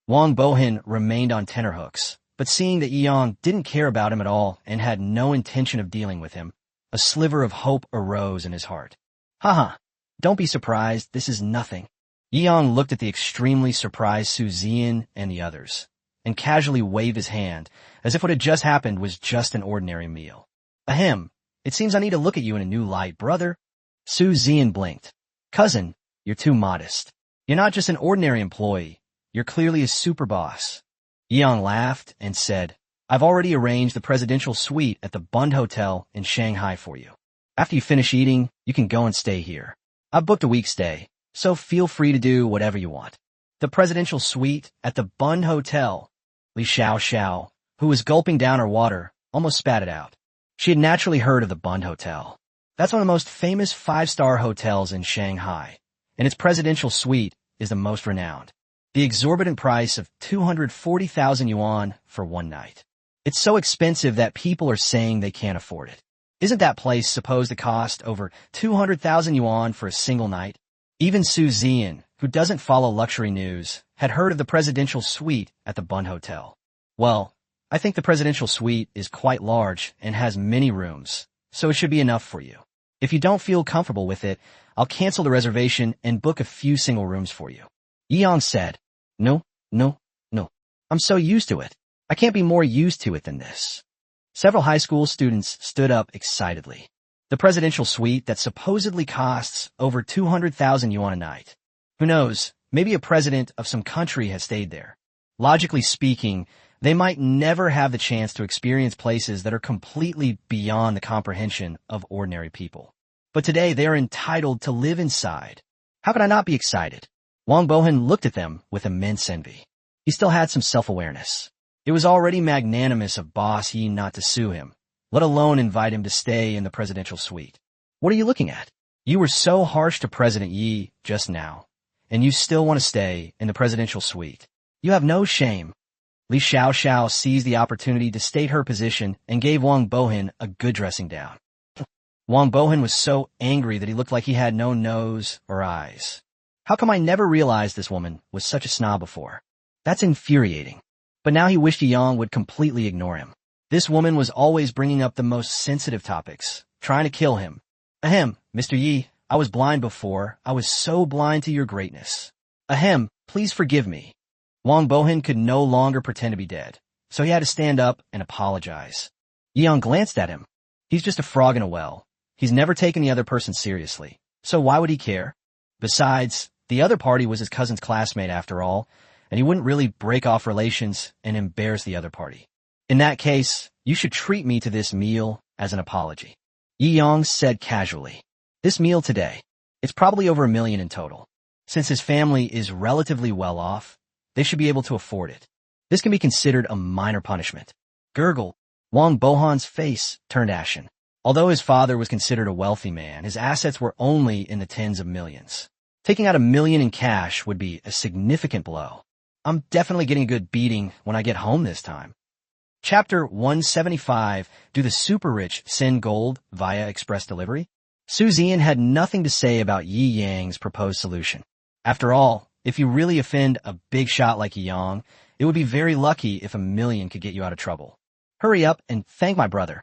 Wang Bohan remained on tenterhooks, but seeing that Yi Yang didn't care about him at all and had no intention of dealing with him, a sliver of hope arose in his heart. "Haha, don't be surprised, this is nothing." Yi Yang looked at the extremely surprised Su Zian and the others, and casually waved his hand, as if what had just happened was just an ordinary meal. "Ahem, it seems I need to look at you in a new light, brother." Su Zian blinked. "Cousin, you're too modest. You're not just an ordinary employee, you're clearly a super boss." Yi Yang laughed and said, "I've already arranged the presidential suite at the Bund Hotel in Shanghai for you. After you finish eating, you can go and stay here. I've booked a week's stay, so feel free to do whatever you want." The presidential suite at the Bund Hotel. Li Xiaoxiao, who was gulping down her water, almost spat it out. She had naturally heard of the Bund Hotel. That's one of the most famous five-star hotels in Shanghai, and its presidential suite is the most renowned. The exorbitant price of 240,000 yuan for one night. It's so expensive that people are saying they can't afford it. Isn't that place supposed to cost over 200,000 yuan for a single night? Even Su Zian, who doesn't follow luxury news, had heard of the presidential suite at the Bund Hotel. "Well, I think the presidential suite is quite large and has many rooms, so it should be enough for you. If you don't feel comfortable with it, I'll cancel the reservation and book a few single rooms for you." Yi Yang said, No. I'm so used to it. I can't be more used to it than this." Several high school students stood up excitedly. The presidential suite that supposedly costs over 200,000 yuan a night. Who knows, maybe a president of some country has stayed there. Logically speaking, they might never have the chance to experience places that are completely beyond the comprehension of ordinary people. But today they are entitled to live inside. How could I not be excited? Wang Bohan looked at them with immense envy. He still had some self-awareness. It was already magnanimous of Boss Yi not to sue him, let alone invite him to stay in the presidential suite. What are you looking at? You were so harsh to President Yi just now, and you still want to stay in the presidential suite. You have no shame. Li Xiaoxiao seized the opportunity to state her position and gave Wang Bohan a good dressing down. Wang Bohan was so angry that he looked like he had no nose or eyes. How come I never realized this woman was such a snob before? That's infuriating. But now he wished Yi Yang would completely ignore him. This woman was always bringing up the most sensitive topics, trying to kill him. Ahem, Mr. Yi, I was blind before. I was so blind to your greatness. Ahem, please forgive me. Wang Bohan could no longer pretend to be dead, so he had to stand up and apologize. Yi Yang glanced at him. He's just a frog in a well. He's never taken the other person seriously, so why would he care? Besides, The other party was his cousin's classmate after all, and he wouldn't really break off relations and embarrass the other party. In that case, you should treat me to this meal as an apology. Yi Yang said casually. This meal today, it's probably over $1 million in total. Since his family is relatively well off, they should be able to afford it. This can be considered a minor punishment. Gurgle. Wang Bohan's face turned ashen. Although his father was considered a wealthy man, his assets were only in the tens of millions. Taking out $1 million in cash would be a significant blow. I'm definitely getting a good beating when I get home this time. Chapter 175, Do the Super Rich Send Gold via Express Delivery? Su Zian had nothing to say about Yi Yang's proposed solution. After all, if you really offend a big shot like Yi Yang, it would be very lucky if $1 million could get you out of trouble. Hurry up and thank my brother.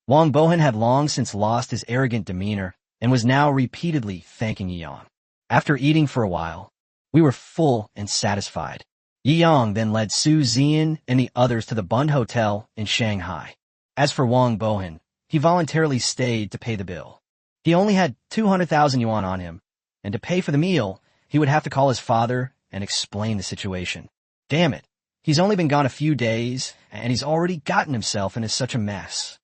Wang Bohan had long since lost his arrogant demeanor and was now repeatedly thanking Yi Yang. After eating for a while, we were full and satisfied. Yi Yang then led Su Zian and the others to the Bund Hotel in Shanghai. As for Wang Bohan, he voluntarily stayed to pay the bill. He only had 200,000 yuan on him, and to pay for the meal, he would have to call his father and explain the situation. Damn it, he's only been gone a few days, and he's already gotten himself into such a mess.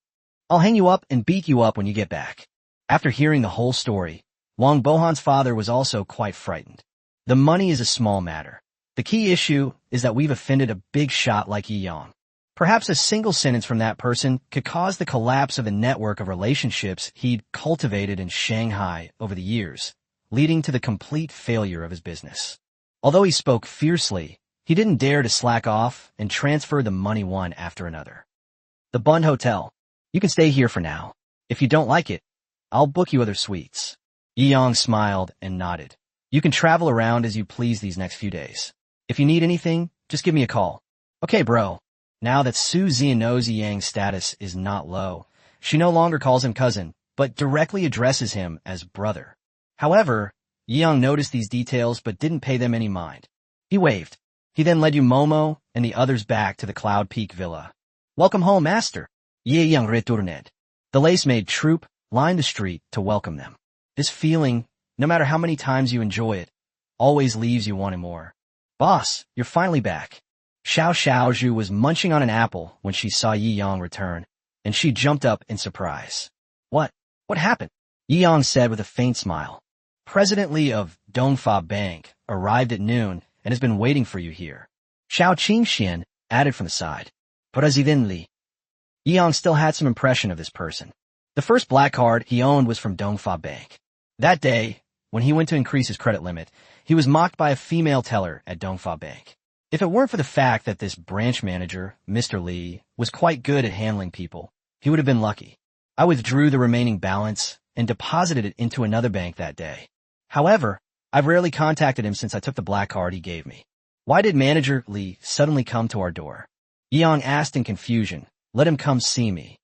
I'll hang you up and beat you up when you get back. After hearing the whole story, Wang Bohan's father was also quite frightened. The money is a small matter. The key issue is that we've offended a big shot like Yi Yang. Perhaps a single sentence from that person could cause the collapse of the network of relationships he'd cultivated in Shanghai over the years, leading to the complete failure of his business. Although he spoke fiercely, he didn't dare to slack off and transfer the money one after another. The Bund Hotel. You can stay here for now. If you don't like it, I'll book you other suites. Yi Yang smiled and nodded. You can travel around as you please these next few days. If you need anything, just give me a call. Okay, bro. Now that Su Zian knows Yi Yang's status is not low, she no longer calls him cousin, but directly addresses him as brother. However, Yi Yang noticed these details but didn't pay them any mind. He waved. He then led Momo and the others back to the Cloud Peak Villa. Welcome home, master. Yi Yang returned. The lace-maid troupe lined the street to welcome them. This feeling, no matter how many times you enjoy it, always leaves you wanting more. Boss, you're finally back. Xiao Xiaozhu was munching on an apple when she saw Yi Yang return, and she jumped up in surprise. What happened? Yi Yang said with a faint smile. President Li of Dongfa Bank arrived at noon and has been waiting for you here. Xiao Qingxian added from the side. President Li. Yi Yang still had some impression of this person. The first black card he owned was from Dongfa Bank. That day, when he went to increase his credit limit, he was mocked by a female teller at Dongfa Bank. If it weren't for the fact that this branch manager, Mr. Li, was quite good at handling people, he would have been lucky. I withdrew the remaining balance and deposited it into another bank that day. However, I've rarely contacted him since I took the black card he gave me. Why did Manager Li suddenly come to our door? Yi Yang asked in confusion. Let him come see me.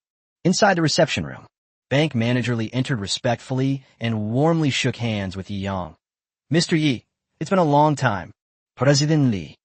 Inside the reception room, Bank Manager Li entered respectfully and warmly shook hands with Yi Yang. Mr. Yi, it's been a long time. President Li.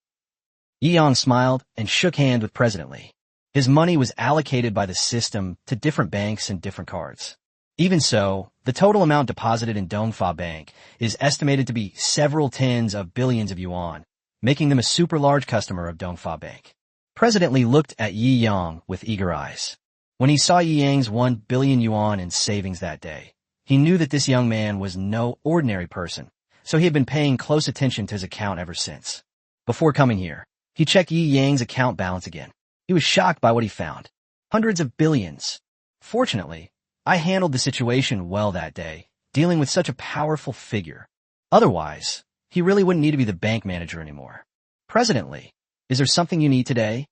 Yi Yang smiled and shook hands with President Li. His money was allocated by the system to different banks and different cards. Even so, the total amount deposited in Dongfa Bank is estimated to be several tens of billions of yuan, making them a super large customer of Dongfa Bank. President Li looked at Yi Yang with eager eyes. When he saw Yi Yang's 1 billion yuan in savings that day, he knew that this young man was no ordinary person, so he had been paying close attention to his account ever since. Before coming here, he checked Yi Yang's account balance again. He was shocked by what he found. Hundreds of billions. Fortunately, I handled the situation well that day, dealing with such a powerful figure. Otherwise, he really wouldn't need to be the bank manager anymore. President Li, is there something you need today?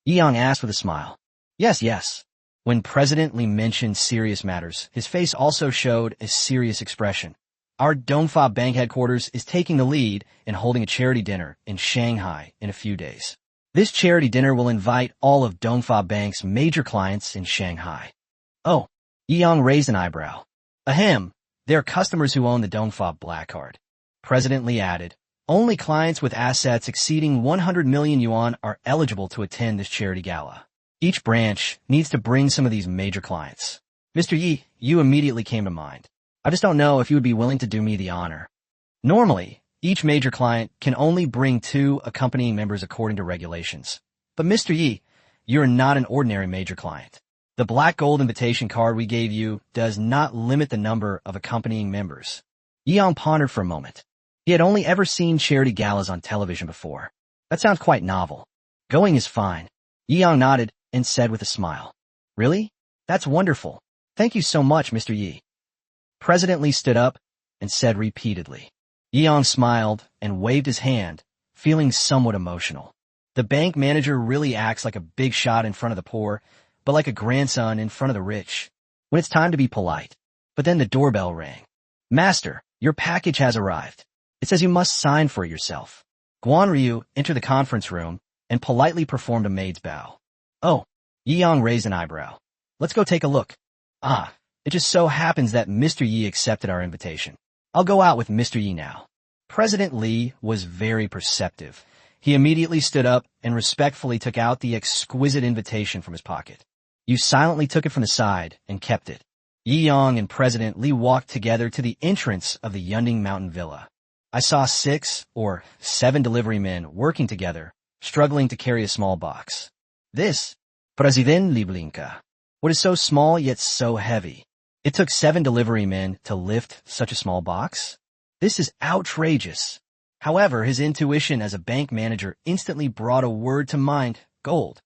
Yi Yang asked with a smile. Yes. When President Li mentioned serious matters, his face also showed a serious expression. Our Dongfa Bank headquarters is taking the lead in holding a charity dinner in Shanghai in a few days. This charity dinner will invite all of Dongfa Bank's major clients in Shanghai. Oh, Yi Yang raised an eyebrow. Ahem, they are customers who own the Dongfa Black Card. President Li added, only clients with assets exceeding 100 million yuan are eligible to attend this charity gala. Each branch needs to bring some of these major clients. Mr. Yi, you immediately came to mind. I just don't know if you would be willing to do me the honor. Normally, Each major client can only bring 2 accompanying members according to regulations. But Mr. Yi, you're not an ordinary major client. The black gold invitation card we gave you does not limit the number of accompanying members. Yeong pondered for a moment. He had only ever seen charity galas on television before. That sounds quite novel. Going is fine. Yeong nodded and said with a smile. Really? That's wonderful. Thank you so much, Mr. Yi. President Lee stood up and said repeatedly. Yeong smiled and waved his hand, feeling somewhat emotional. The bank manager really acts like a big shot in front of the poor, but like a grandson in front of the rich, when it's time to be polite. But then the doorbell rang. Master, your package has arrived. It says you must sign for it yourself. Guan Ryu entered the conference room and politely performed a maid's bow. Oh, Yeong raised an eyebrow. Let's go take a look. Ah, it just so happens that Mr. Yi accepted our invitation. I'll go out with Mr. Yi now. President Lee was very perceptive. He immediately stood up and respectfully took out the exquisite invitation from his pocket. You silently took it from the side and kept it. Yeong and President Lee walked together to the entrance of the Yunding Mountain Villa. I saw 6 or 7 delivery men working together, struggling to carry a small box. This, President Liblinka, what is so small yet so heavy? It took 7 delivery men to lift such a small box? This is outrageous. However, his intuition as a bank manager instantly brought a word to mind, gold.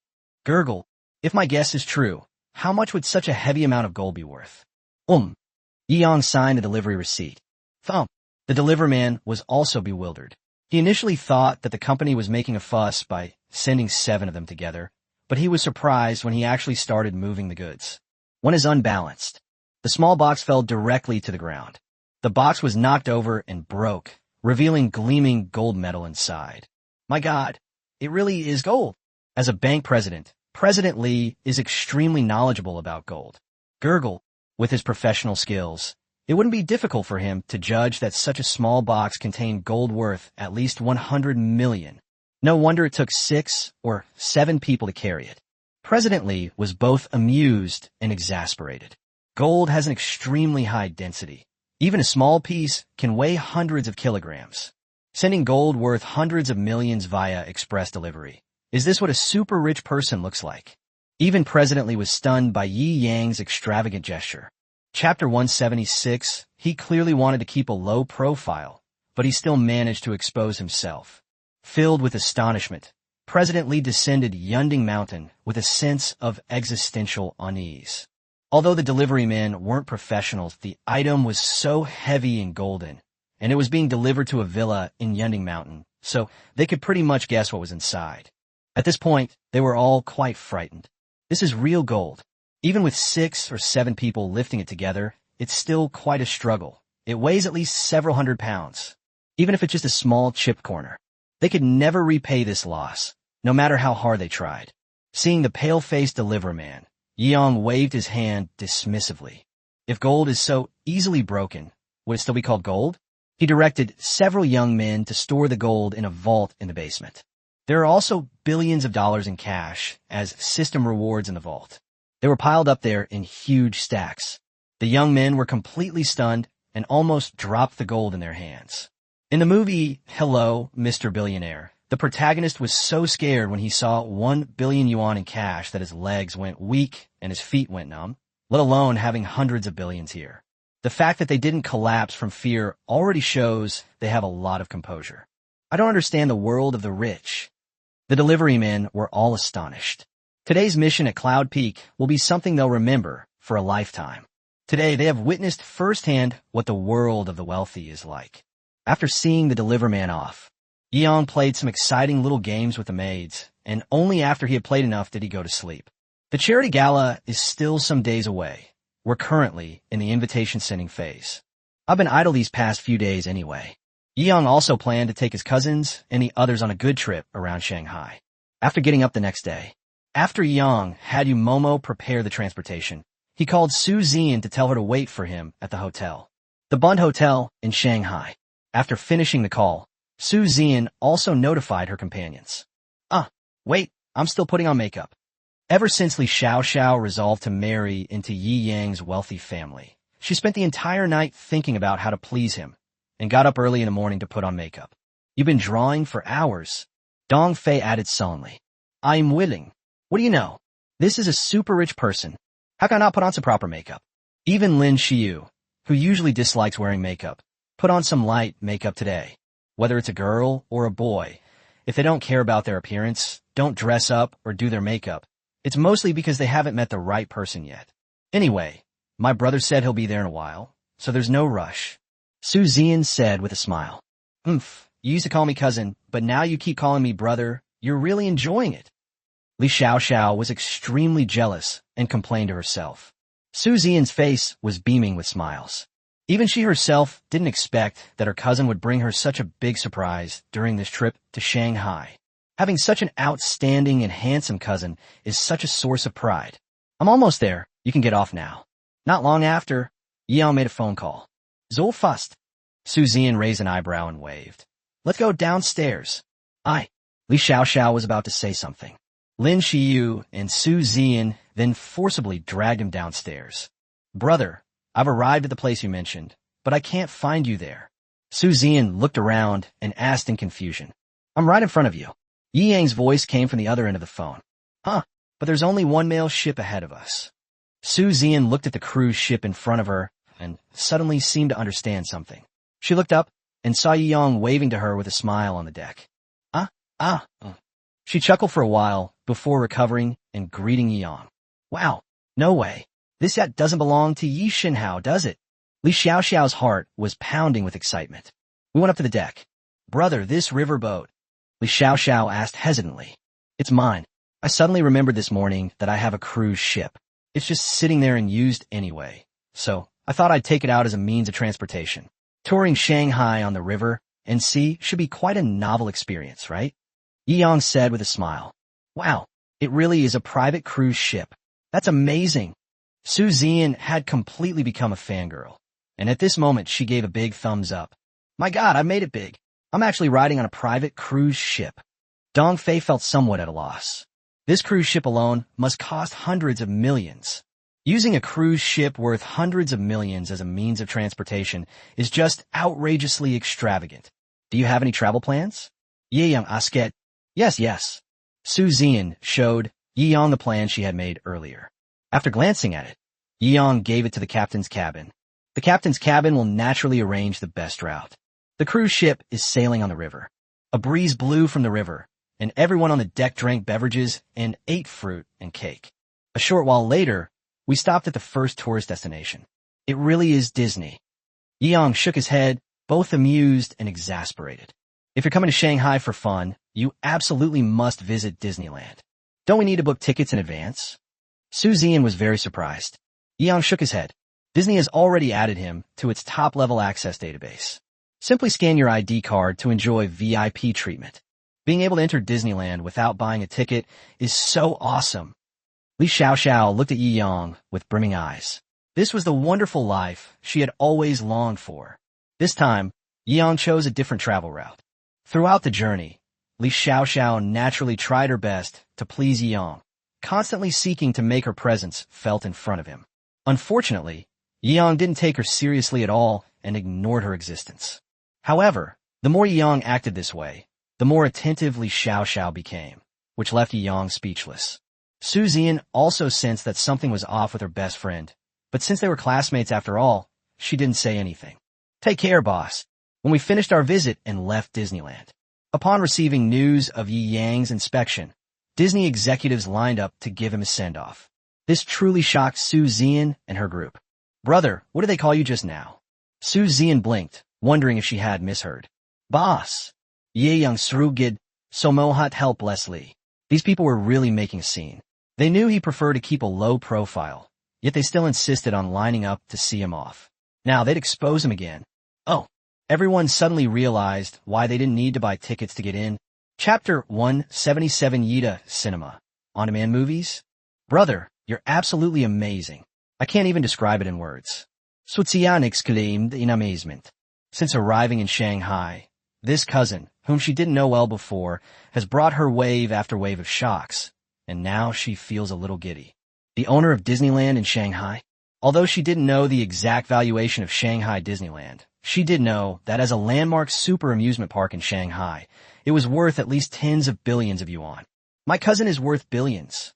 Gurgle, if my guess is true, how much would such a heavy amount of gold be worth? Yeong signed the delivery receipt. Thump. The deliverman was also bewildered. He initially thought that the company was making a fuss by sending 7 of them together, but he was surprised when he actually started moving the goods. One is unbalanced. The small box fell directly to the ground. The box was knocked over and broke, revealing gleaming gold metal inside. My God, it really is gold. As a bank president, President Lee is extremely knowledgeable about gold. Gurgle, with his professional skills, it wouldn't be difficult for him to judge that such a small box contained gold worth at least 100 million. No wonder it took 6 or 7 people to carry it. President Lee was both amused and exasperated. Gold has an extremely high density. Even a small piece can weigh hundreds of kilograms. Sending gold worth hundreds of millions via express delivery. Is this what a super rich person looks like? Even President Lee was stunned by Yi Yang's extravagant gesture. Chapter 176, he clearly wanted to keep a low profile, but he still managed to expose himself. Filled with astonishment, President Lee descended Yunding Mountain with a sense of existential unease. Although the delivery men weren't professionals, the item was so heavy and golden, and it was being delivered to a villa in Yunding Mountain, so they could pretty much guess what was inside. At this point, they were all quite frightened. This is real gold. Even with 6 or 7 people lifting it together, it's still quite a struggle. It weighs at least several hundred pounds. Even if it's just a small chipped corner. They could never repay this loss, no matter how hard they tried. Seeing the pale-faced deliverman, Yeong waved his hand dismissively. If gold is so easily broken, would it still be called gold? He directed several young men to store the gold in a vault in the basement. There are also billions of dollars in cash as system rewards in the vault. They were piled up there in huge stacks. The young men were completely stunned and almost dropped the gold in their hands. In the movie Hello, Mr. Billionaire, the protagonist was so scared when he saw 1 billion yuan in cash that his legs went weak and his feet went numb, let alone having hundreds of billions here. The fact that they didn't collapse from fear already shows they have a lot of composure. I don't understand the world of the rich. The delivery men were all astonished. Today's mission at Cloud Peak will be something they'll remember for a lifetime. Today, they have witnessed firsthand what the world of the wealthy is like. After seeing the deliverman off, Yeong played some exciting little games with the maids, and only after he had played enough did he go to sleep. The charity gala is still some days away. We're currently in the invitation sending phase. I've been idle these past few days anyway. Yeong also planned to take his cousins and the others on a good trip around Shanghai. After getting up the next day, after Yeong had Momo prepare the transportation, he called Su Zian to tell her to wait for him at the hotel. The Bund Hotel in Shanghai. After finishing the call, Su Zian also notified her companions. Wait, I'm still putting on makeup. Ever since Li Xiaoxiao resolved to marry into Yi Yang's wealthy family, she spent the entire night thinking about how to please him, and got up early in the morning to put on makeup. You've been drawing for hours. Dong Fei added sullenly. I'm willing. What do you know? This is a super rich person. How can I not put on some proper makeup? Even Lin Xiu, who usually dislikes wearing makeup, put on some light makeup today. Whether it's a girl or a boy, if they don't care about their appearance, don't dress up or do their makeup, it's mostly because they haven't met the right person yet. Anyway, my brother said he'll be there in a while, so there's no rush. Su Zian said with a smile. You used to call me cousin, but now you keep calling me brother. You're really enjoying it. Li Xiaoxiao was extremely jealous and complained to herself. Su Zian's face was beaming with smiles. Even she herself didn't expect that her cousin would bring her such a big surprise during this trip to Shanghai. Having such an outstanding and handsome cousin is such a source of pride. I'm almost there. You can get off now. Not long after, Yang made a phone call. So fast. Su Zian raised an eyebrow and waved. Let's go downstairs. Li Xiaoxiao was about to say something. Lin Xiu and Su Zian then forcibly dragged him downstairs. Brother, I've arrived at the place you mentioned, but I can't find you there. Su Zian looked around and asked in confusion. I'm right in front of you. Yi Yang's voice came from the other end of the phone. But there's only one mail ship ahead of us. Su Zian looked at the cruise ship in front of her and suddenly seemed to understand something. She looked up and saw Yi Yang waving to her with a smile on the deck. She chuckled for a while before recovering and greeting Yi Yang. Wow, no way. This yacht doesn't belong to Yi Shinhao, does it? Li Xiaoxiao's heart was pounding with excitement. We went up to the deck. Brother, this riverboat. Li Xiaoxiao asked hesitantly. It's mine. I suddenly remembered this morning that I have a cruise ship. It's just sitting there and used anyway. So I thought I'd take it out as a means of transportation. Touring Shanghai on the river and sea should be quite a novel experience, right? Yi Yang said with a smile. Wow, it really is a private cruise ship. That's amazing. Su Zian had completely become a fangirl, and at this moment she gave a big thumbs up. My God, I made it big. I'm actually riding on a private cruise ship. Dong Fei felt somewhat at a loss. This cruise ship alone must cost hundreds of millions. Using a cruise ship worth hundreds of millions as a means of transportation is just outrageously extravagant. Do you have any travel plans? Yi Yang asked. Yes. Su Zian showed Yi Yang the plan she had made earlier. After glancing at it, Yi Yang gave it to the captain's cabin. The captain's cabin will naturally arrange the best route. The cruise ship is sailing on the river. A breeze blew from the river, and everyone on the deck drank beverages and ate fruit and cake. A short while later, we stopped at the first tourist destination. It really is Disney. Yi Yang shook his head, both amused and exasperated. If you're coming to Shanghai for fun, you absolutely must visit Disneyland. Don't we need to book tickets in advance? Su Zian was very surprised. Yi Yang shook his head. Disney has already added him to its top-level access database. Simply scan your ID card to enjoy VIP treatment. Being able to enter Disneyland without buying a ticket is so awesome. Li Xiaoxiao looked at Yi Yang with brimming eyes. This was the wonderful life she had always longed for. This time, Yi Yang chose a different travel route. Throughout the journey, Li Xiaoxiao naturally tried her best to please Yi Yang, constantly seeking to make her presence felt in front of him. Unfortunately, Yi Yang didn't take her seriously at all and ignored her existence. However, the more Yi Yang acted this way, the more attentive Li Xiaoxiao became, which left Yi Yang speechless. Su Zian also sensed that something was off with her best friend, but since they were classmates after all, she didn't say anything. Take care, boss. When we finished our visit and left Disneyland. Upon receiving news of Yi Yang's inspection, Disney executives lined up to give him a send-off. This truly shocked Su Zian and her group. Brother, what did they call you just now? Su Zian blinked, wondering if she had misheard. Boss. Yi Yang srugid, somohat helplessly. These people were really making a scene. They knew he preferred to keep a low profile, yet they still insisted on lining up to see him off. Now they'd expose him again. Oh. Everyone suddenly realized why they didn't need to buy tickets to get in. Chapter 177 Yida Cinema. On-demand movies? Brother, you're absolutely amazing. I can't even describe it in words. Suzian exclaimed in amazement. Since arriving in Shanghai, this cousin, whom she didn't know well before, has brought her wave after wave of shocks, and now she feels a little giddy. The owner of Disneyland in Shanghai? Although she didn't know the exact valuation of Shanghai Disneyland, She did know that as a landmark super amusement park in Shanghai, it was worth at least tens of billions of yuan. My cousin is worth billions.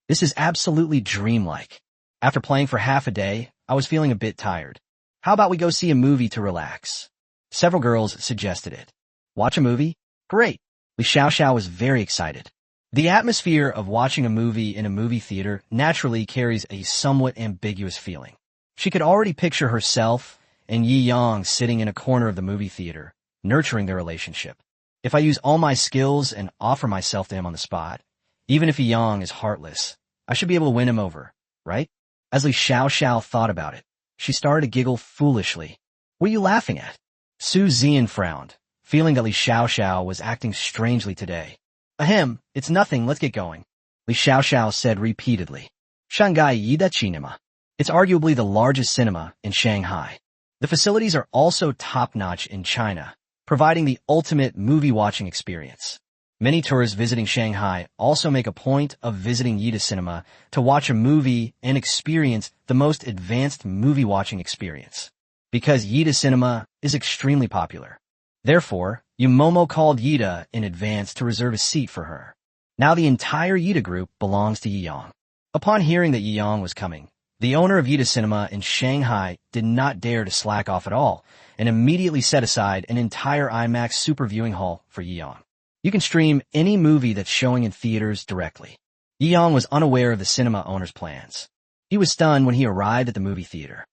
This is absolutely dreamlike. After playing for half a day, I was feeling a bit tired. How about we go see a movie to relax? Several girls suggested it. Watch a movie? Great. Li Xiaoxiao was very excited. The atmosphere of watching a movie in a movie theater naturally carries a somewhat ambiguous feeling. She could already picture herself and Yi Yang sitting in a corner of the movie theater, nurturing their relationship. If I use all my skills and offer myself to him on the spot, even if Yi Yang is heartless, I should be able to win him over, right? As Li Xiaoxiao thought about it, she started to giggle foolishly. What are you laughing at? Su Zian frowned, feeling that Li Xiaoxiao was acting strangely today. Ahem, it's nothing, let's get going. Li Xiaoxiao said repeatedly. Shanghai Yida Cinema. It's arguably the largest cinema in Shanghai. The facilities are also top-notch in China, providing the ultimate movie-watching experience. Many tourists visiting Shanghai also make a point of visiting Yida Cinema to watch a movie and experience the most advanced movie-watching experience. Because Yida Cinema is extremely popular. Therefore, Yumomo called Yida in advance to reserve a seat for her. Now the entire Yida group belongs to Yi Yang. Upon hearing that Yi Yang was coming, the owner of Yida Cinema in Shanghai did not dare to slack off at all and immediately set aside an entire IMAX super viewing hall for Yi Yang. You can stream any movie that's showing in theaters directly. Yi Yang was unaware of the cinema owner's plans. He was stunned when he arrived at the movie theater.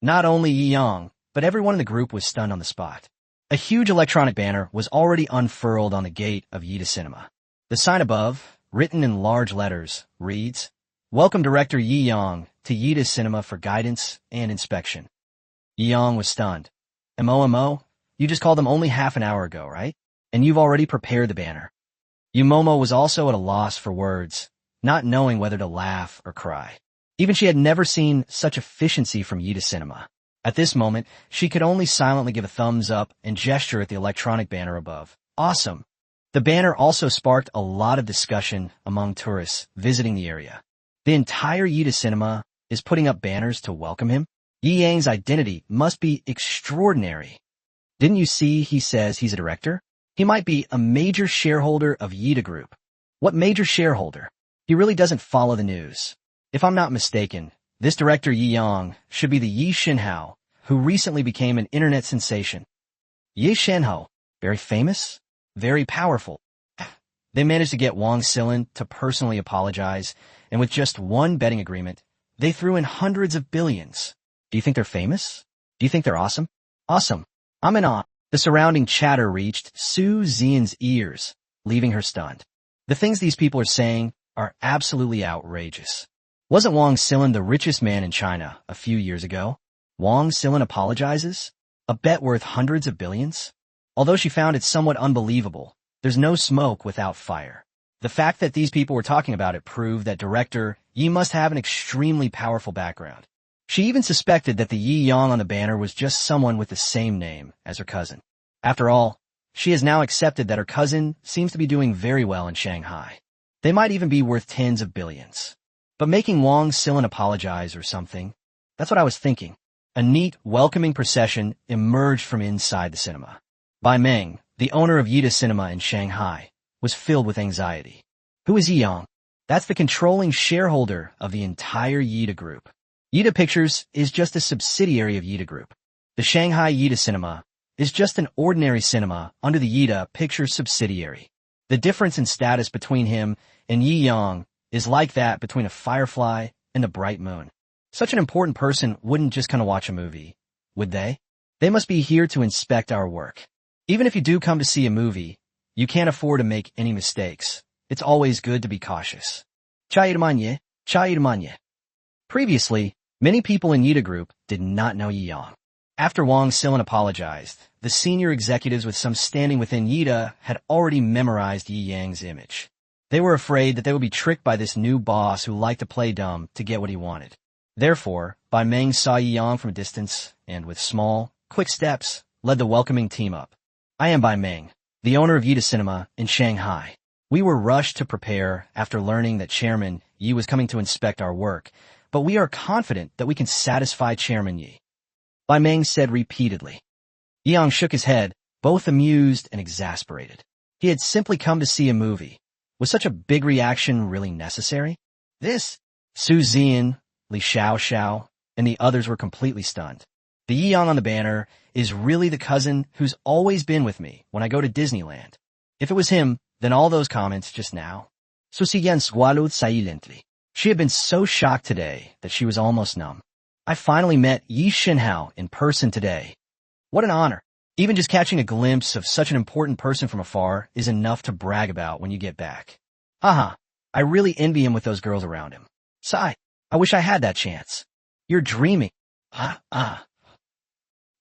Not only Yi Yang, but everyone in the group was stunned on the spot. A huge electronic banner was already unfurled on the gate of Yida Cinema. The sign above, written in large letters, reads, "Welcome Director Yi Yang to Yida Cinema for guidance and inspection." Yi Yang was stunned. MOMO, you just called them only half an hour ago, right? And you've already prepared the banner. Yumomo was also at a loss for words, not knowing whether to laugh or cry. Even she had never seen such efficiency from Yida Cinema. At this moment, she could only silently give a thumbs up and gesture at the electronic banner above. Awesome. The banner also sparked a lot of discussion among tourists visiting the area. The entire Yida Cinema is putting up banners to welcome him? Yi Yang's identity must be extraordinary. Didn't you see he says he's a director? He might be a major shareholder of Yida Group. What major shareholder? He really doesn't follow the news. If I'm not mistaken, this director Yi Yang should be the Yi Shenhao, who recently became an internet sensation. Yi Shenhao, very famous, very powerful. They managed to get Wang Silin to personally apologize, and with just one betting agreement, they threw in hundreds of billions. Do you think they're famous? Do you think they're awesome? Awesome. I'm in awe. The surrounding chatter reached Su Zian's ears, leaving her stunned. The things these people are saying are absolutely outrageous. Wasn't Wang Silin the richest man in China a few years ago? Wang Silin apologizes? A bet worth hundreds of billions? Although she found it somewhat unbelievable, there's no smoke without fire. The fact that these people were talking about it proved that director Yi must have an extremely powerful background. She even suspected that the Yi Yang on the banner was just someone with the same name as her cousin. After all, she has now accepted that her cousin seems to be doing very well in Shanghai. They might even be worth tens of billions. But making Wang Silin apologize or something, that's what I was thinking. A neat, welcoming procession emerged from inside the cinema. Bai Meng, the owner of Yida Cinema in Shanghai, was filled with anxiety. Who is Yi Yang? That's the controlling shareholder of the entire Yida Group. Yida Pictures is just a subsidiary of Yida Group. The Shanghai Yida Cinema is just an ordinary cinema under the Yida Pictures subsidiary. The difference in status between him and Yi Yang is like that between a firefly and the bright moon. Such an important person wouldn't just come to watch a movie, would they? They must be here to inspect our work. Even if you do come to see a movie, you can't afford to make any mistakes. It's always good to be cautious. Chayirmanye. Previously, many people in Yida Group did not know Yi Yang. After Wang Silin apologized, the senior executives with some standing within Yida had already memorized Yi Yang's image. They were afraid that they would be tricked by this new boss who liked to play dumb to get what he wanted. Therefore, Bai Meng saw Yi Yang from a distance and, with small, quick steps, led the welcoming team up. I am Bai Meng, the owner of Yida Cinema in Shanghai. We were rushed to prepare after learning that Chairman Yi was coming to inspect our work, but we are confident that we can satisfy Chairman Yi. Bai Meng said repeatedly. Yang shook his head, both amused and exasperated. He had simply come to see a movie. Was such a big reaction really necessary? This? Su Zian, Li Xiao, and the others were completely stunned. The Yang on the banner is really the cousin who's always been with me when I go to Disneyland. If it was him, then all those comments just now. Su Zian swallowed silently. She had been so shocked today that she was almost numb. I finally met Yi Shinhao in person today. What an honor. Even just catching a glimpse of such an important person from afar is enough to brag about when you get back. Haha, I really envy him with those girls around him. Sigh, I wish I had that chance. You're dreaming. The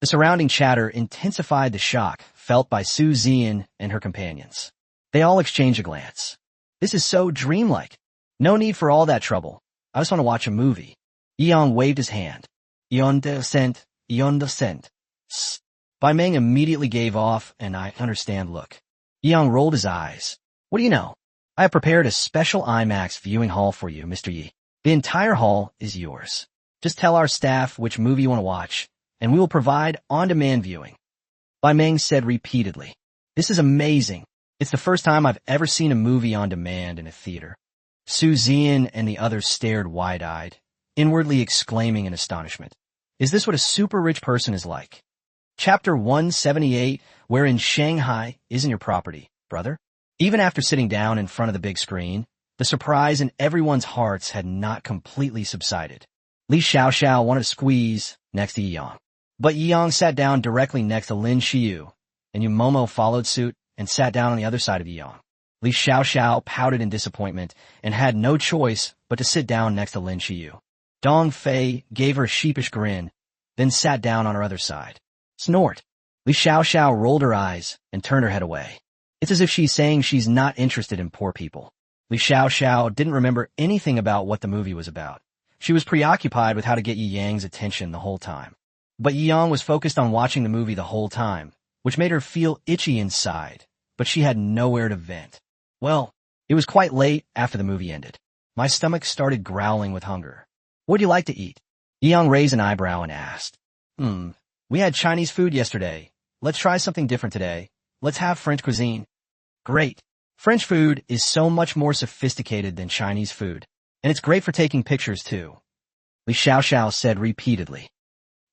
surrounding chatter intensified the shock felt by Su Zian and her companions. They all exchanged a glance. This is so dreamlike. No need for all that trouble. I just want to watch a movie. Yang waved his hand. Yon descent. Bai Meng immediately gave off an I understand look. Yang rolled his eyes. What do you know? I have prepared a special IMAX viewing hall for you, Mr. Yi. The entire hall is yours. Just tell our staff which movie you want to watch, and we will provide on-demand viewing. Bai Meng said repeatedly. This is amazing. It's the first time I've ever seen a movie on demand in a theater. Su Zian and the others stared wide-eyed, inwardly exclaiming in astonishment. Is this what a super rich person is like? Chapter 178, wherein Shanghai isn't your property, brother? Even after sitting down in front of the big screen, the surprise in everyone's hearts had not completely subsided. Li Xiao wanted to squeeze next to Yi Yang. But Yi Yang sat down directly next to Lin Xiu, and Yu Momo followed suit and sat down on the other side of Yi Yang. Li Xiao pouted in disappointment and had no choice but to sit down next to Lin Xiu. Dong Fei gave her a sheepish grin, then sat down on her other side. Snort. Li Xiao rolled her eyes and turned her head away. It's as if she's saying she's not interested in poor people. Li Xiao didn't remember anything about what the movie was about. She was preoccupied with how to get Yi Yang's attention the whole time. But Yi Yang was focused on watching the movie the whole time, which made her feel itchy inside, but she had nowhere to vent. Well, it was quite late after the movie ended. My stomach started growling with hunger. What'd you like to eat? Yi Yang raised an eyebrow and asked. We had Chinese food yesterday. Let's try something different today. Let's have French cuisine. Great. French food is so much more sophisticated than Chinese food, and it's great for taking pictures too. Li Xiao said repeatedly.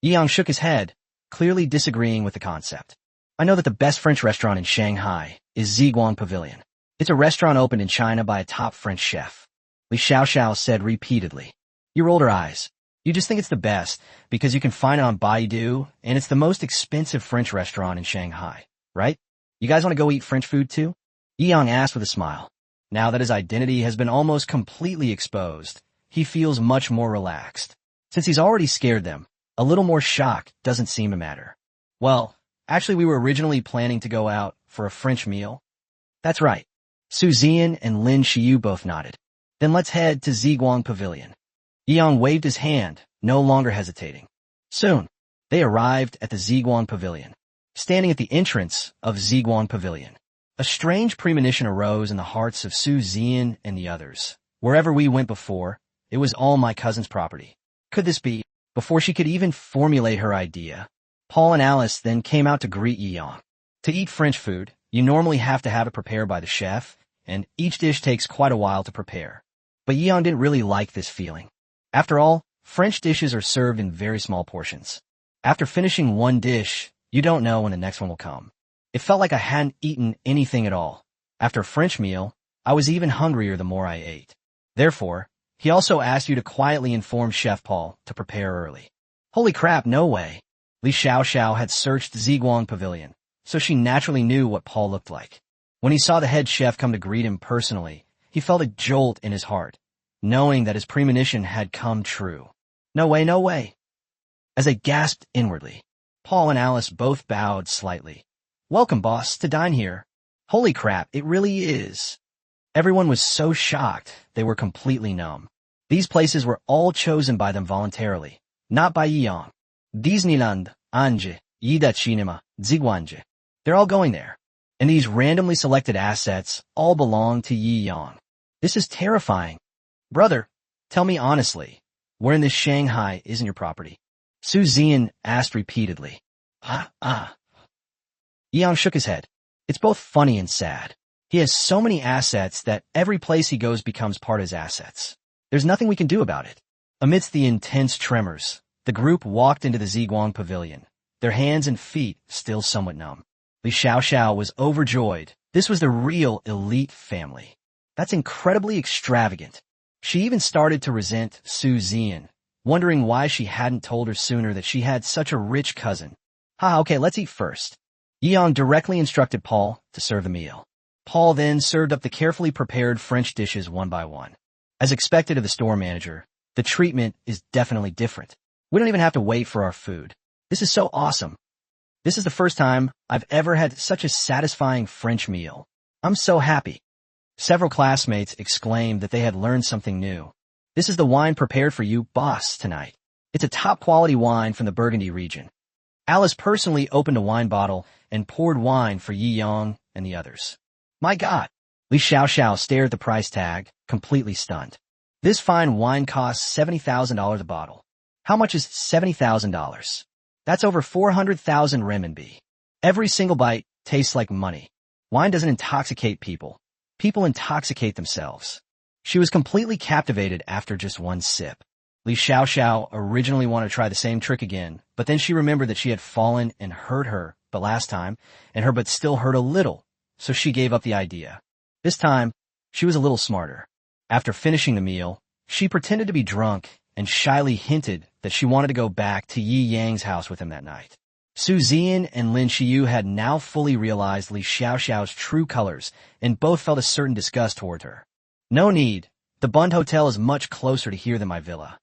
Yi Yang shook his head, clearly disagreeing with the concept. I know that the best French restaurant in Shanghai is Ziguang Pavilion. It's a restaurant opened in China by a top French chef. Li Xiao said repeatedly. You rolled her eyes. You just think it's the best because you can find it on Baidu, and it's the most expensive French restaurant in Shanghai, right? You guys want to go eat French food too? Yi Yang asked with a smile. Now that his identity has been almost completely exposed, he feels much more relaxed. Since he's already scared them, a little more shock doesn't seem to matter. Well, actually we were originally planning to go out for a French meal. That's right. Su Zian and Lin Xiu both nodded. Then let's head to Ziguang Pavilion. Yi Yang waved his hand, no longer hesitating. Soon, they arrived at the Ziguang Pavilion. Standing at the entrance of Ziguang Pavilion, a strange premonition arose in the hearts of Su Zian and the others. Wherever we went before, it was all my cousin's property. Could this be? Before she could even formulate her idea, Paul and Alice then came out to greet Yi Yang. To eat French food, you normally have to have it prepared by the chef, and each dish takes quite a while to prepare. But Yi Yang didn't really like this feeling. After all, French dishes are served in very small portions. After finishing one dish, you don't know when the next one will come. It felt like I hadn't eaten anything at all. After a French meal, I was even hungrier the more I ate. Therefore, he also asked you to quietly inform Chef Paul to prepare early. Holy crap, no way. Li Xiao had searched Ziguang Pavilion, so she naturally knew what Paul looked like. When he saw the head chef come to greet him personally, he felt a jolt in his heart, knowing that his premonition had come true. No way, no way. As they gasped inwardly, Paul and Alice both bowed slightly. Welcome, boss, to dine here. Holy crap, it really is. Everyone was so shocked, they were completely numb. These places were all chosen by them voluntarily, not by Yi Yang. Disneyland, Anje, Yida Cinema, Ziguangje. They're all going there. And these randomly selected assets all belong to Yi Yang. This is terrifying. Brother, tell me honestly, where in this Shanghai isn't your property? Su Zian asked repeatedly. Ah. Yang shook his head. It's both funny and sad. He has so many assets that every place he goes becomes part of his assets. There's nothing we can do about it. Amidst the intense tremors, the group walked into the Ziguang pavilion, their hands and feet still somewhat numb. Li Xiaoxiao was overjoyed. This was the real elite family. That's incredibly extravagant. She even started to resent Su Zian, wondering why she hadn't told her sooner that she had such a rich cousin. Okay, let's eat first. Yang directly instructed Paul to serve the meal. Paul then served up the carefully prepared French dishes one by one. As expected of the store manager, the treatment is definitely different. We don't even have to wait for our food. This is so awesome. This is the first time I've ever had such a satisfying French meal. I'm so happy. Several classmates exclaimed that they had learned something new. This is the wine prepared for you, boss, tonight. It's a top-quality wine from the Burgundy region. Alice personally opened a wine bottle and poured wine for Yi Yang and the others. My God! Li Xiaoxiao stared at the price tag, completely stunned. This fine wine costs $70,000 a bottle. How much is $70,000? That's over 400,000 renminbi. Every single bite tastes like money. Wine doesn't intoxicate people. People intoxicate themselves. She was completely captivated after just one sip. Li Xiaoxiao originally wanted to try the same trick again, but then she remembered that she had fallen and hurt her but last time, and her but still hurt a little, so she gave up the idea. This time, she was a little smarter. After finishing the meal, she pretended to be drunk and shyly hinted that she wanted to go back to Yi Yang's house with him that night. Su Zian and Lin Xiyu had now fully realized Li Xiaoxiao's true colors, and both felt a certain disgust toward her. No need. The Bund Hotel is much closer to here than my villa.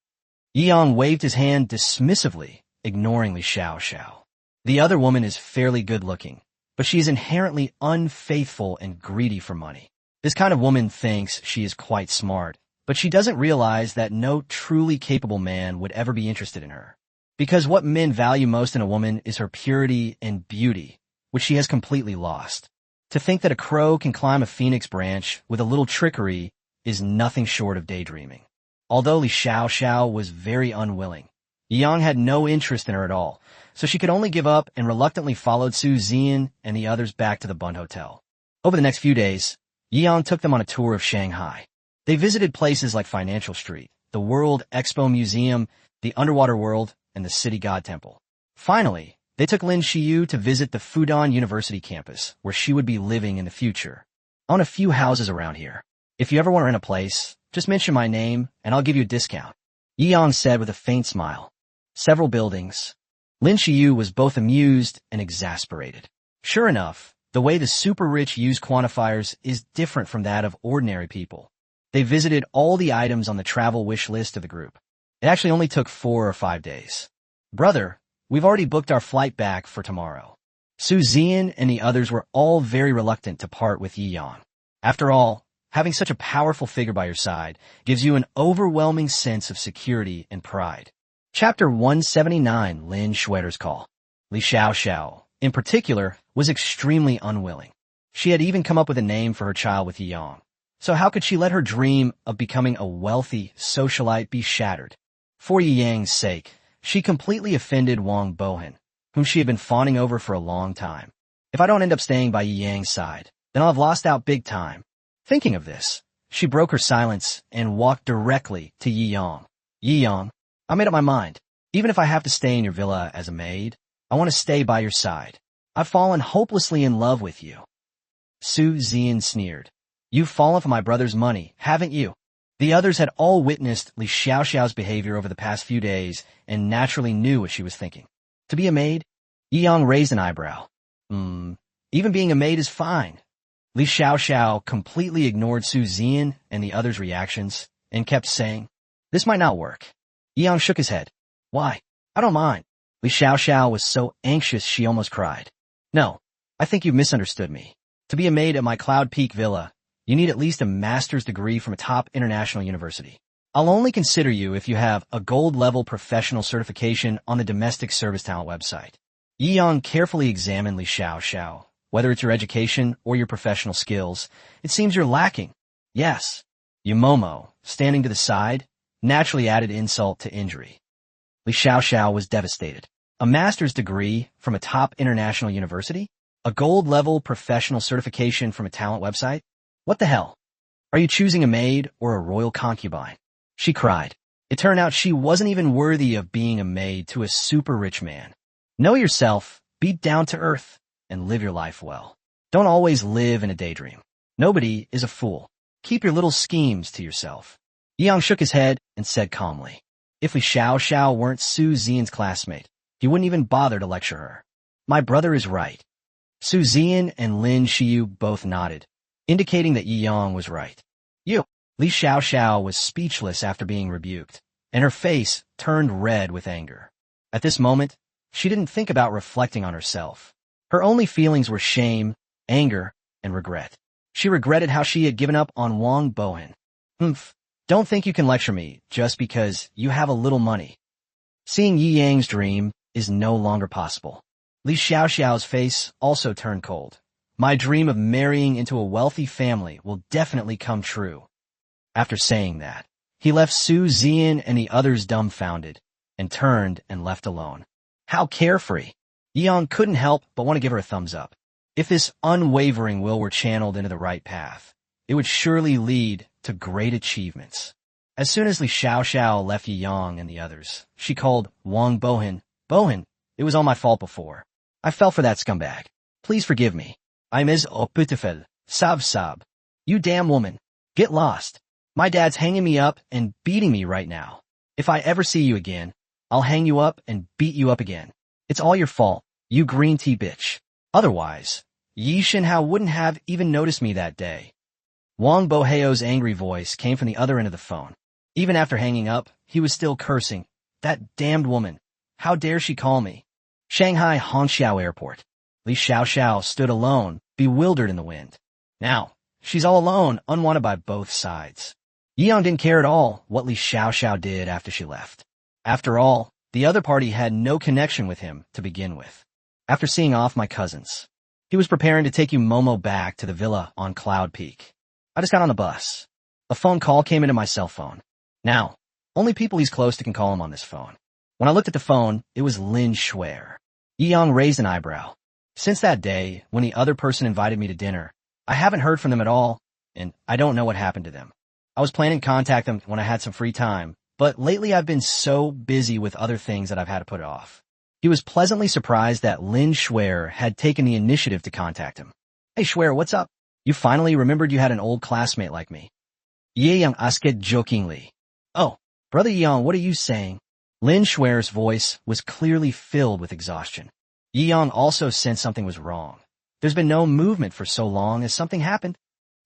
Yi Yang waved his hand dismissively, ignoring Li Xiaoxiao. The other woman is fairly good-looking, but she is inherently unfaithful and greedy for money. This kind of woman thinks she is quite smart, but she doesn't realize that no truly capable man would ever be interested in her. Because what men value most in a woman is her purity and beauty, which she has completely lost. To think that a crow can climb a phoenix branch with a little trickery is nothing short of daydreaming. Although Li Xiaoxiao was very unwilling, Yang had no interest in her at all, so she could only give up and reluctantly followed Su Zian and the others back to the Bund Hotel. Over the next few days, Yang took them on a tour of Shanghai. They visited places like Financial Street, the World Expo Museum, the Underwater World, and the City God Temple. Finally, they took Lin Xiyu to visit the Fudan University campus, where she would be living in the future. I own a few houses around here. If you ever want to rent a place, just mention my name, and I'll give you a discount. Yi Yang said with a faint smile. Several buildings. Lin Xiyu was both amused and exasperated. Sure enough, the way the super-rich use quantifiers is different from that of ordinary people. They visited all the items on the travel wish list of the group. It actually only took 4 or 5 days. Brother, we've already booked our flight back for tomorrow. Su Zian and the others were all very reluctant to part with Yi Yang. After all, having such a powerful figure by your side gives you an overwhelming sense of security and pride. Chapter 179, Lin Schwetter's Call. Li Xiaoxiao, in particular, was extremely unwilling. She had even come up with a name for her child with Yi Yang. So how could she let her dream of becoming a wealthy socialite be shattered? For Yi Yang's sake, she completely offended Wang Bohan, whom she had been fawning over for a long time. If I don't end up staying by Yi Yang's side, then I'll have lost out big time. Thinking of this, she broke her silence and walked directly to Yi Yang. Yi Yang, I made up my mind. Even if I have to stay in your villa as a maid, I want to stay by your side. I've fallen hopelessly in love with you. Su Zian sneered. You've fallen for my brother's money, haven't you? The others had all witnessed Li Xiaoxiao's behavior over the past few days and naturally knew what she was thinking. To be a maid? Yi Yang raised an eyebrow. Even being a maid is fine. Li Xiaoxiao completely ignored Su Zian and the others' reactions and kept saying, this might not work. Yi Yang shook his head. Why? I don't mind. Li Xiaoxiao was so anxious she almost cried. No, I think you've misunderstood me. To be a maid at my Cloud Peak villa, you need at least a master's degree from a top international university. I'll only consider you if you have a gold-level professional certification on the Domestic Service Talent website. Yi Yang carefully examined Li Xiaoxiao. Whether it's your education or your professional skills, it seems you're lacking. Yes. Yumomo, standing to the side, naturally added insult to injury. Li Xiaoxiao was devastated. A master's degree from a top international university? A gold-level professional certification from a talent website? What the hell? Are you choosing a maid or a royal concubine? She cried. It turned out she wasn't even worthy of being a maid to a super rich man. Know yourself, be down to earth, and live your life well. Don't always live in a daydream. Nobody is a fool. Keep your little schemes to yourself. Yang shook his head and said calmly, if Li Xiaoxiao weren't Su Zian's classmate, he wouldn't even bother to lecture her. My brother is right. Su Zian and Lin Xiu both nodded, indicating that Yi Yang was right. Li Xiaoxiao was speechless after being rebuked, and her face turned red with anger. At this moment, she didn't think about reflecting on herself. Her only feelings were shame, anger, and regret. She regretted how she had given up on Wang Bohan. Don't think you can lecture me just because you have a little money. Seeing Yi Yang's dream is no longer possible. Li Xiaoxiao's face also turned cold. My dream of marrying into a wealthy family will definitely come true. After saying that, he left Su Zian and the others dumbfounded, and turned and left alone. How carefree! Yi Yang couldn't help but want to give her a thumbs up. If this unwavering will were channeled into the right path, it would surely lead to great achievements. As soon as Li Xiaoxiao left Yi Yang and the others, she called Wang Bohan. Bohan, it was all my fault before. I fell for that scumbag. Please forgive me. I'm as beautiful. Sob. You damn woman. Get lost. My dad's hanging me up and beating me right now. If I ever see you again, I'll hang you up and beat you up again. It's all your fault, you green tea bitch. Otherwise, Yi Shinhao wouldn't have even noticed me that day. Wang Boheo's angry voice came from the other end of the phone. Even after hanging up, he was still cursing. That damned woman. How dare she call me? Shanghai Hongqiao Airport. Li Xiaoxiao stood alone, bewildered in the wind. Now, she's all alone, unwanted by both sides. Yi Yang didn't care at all what Li Xiaoxiao did after she left. After all, the other party had no connection with him to begin with. After seeing off my cousins, he was preparing to take Momo back to the villa on Cloud Peak. I just got on the bus. A phone call came into my cell phone. Now, only people he's close to can call him on this phone. When I looked at the phone, it was Lin Shuer. Yi Yang raised an eyebrow. Since that day, when the other person invited me to dinner, I haven't heard from them at all, and I don't know what happened to them. I was planning to contact them when I had some free time, but lately I've been so busy with other things that I've had to put it off. He was pleasantly surprised that Lin Shuer had taken the initiative to contact him. Hey Shuer, what's up? You finally remembered you had an old classmate like me. Yi Yang asked jokingly. Oh, Brother Yang, what are you saying? Lin Shuer's voice was clearly filled with exhaustion. Yi Yang also sensed something was wrong. There's been no movement for so long as something happened.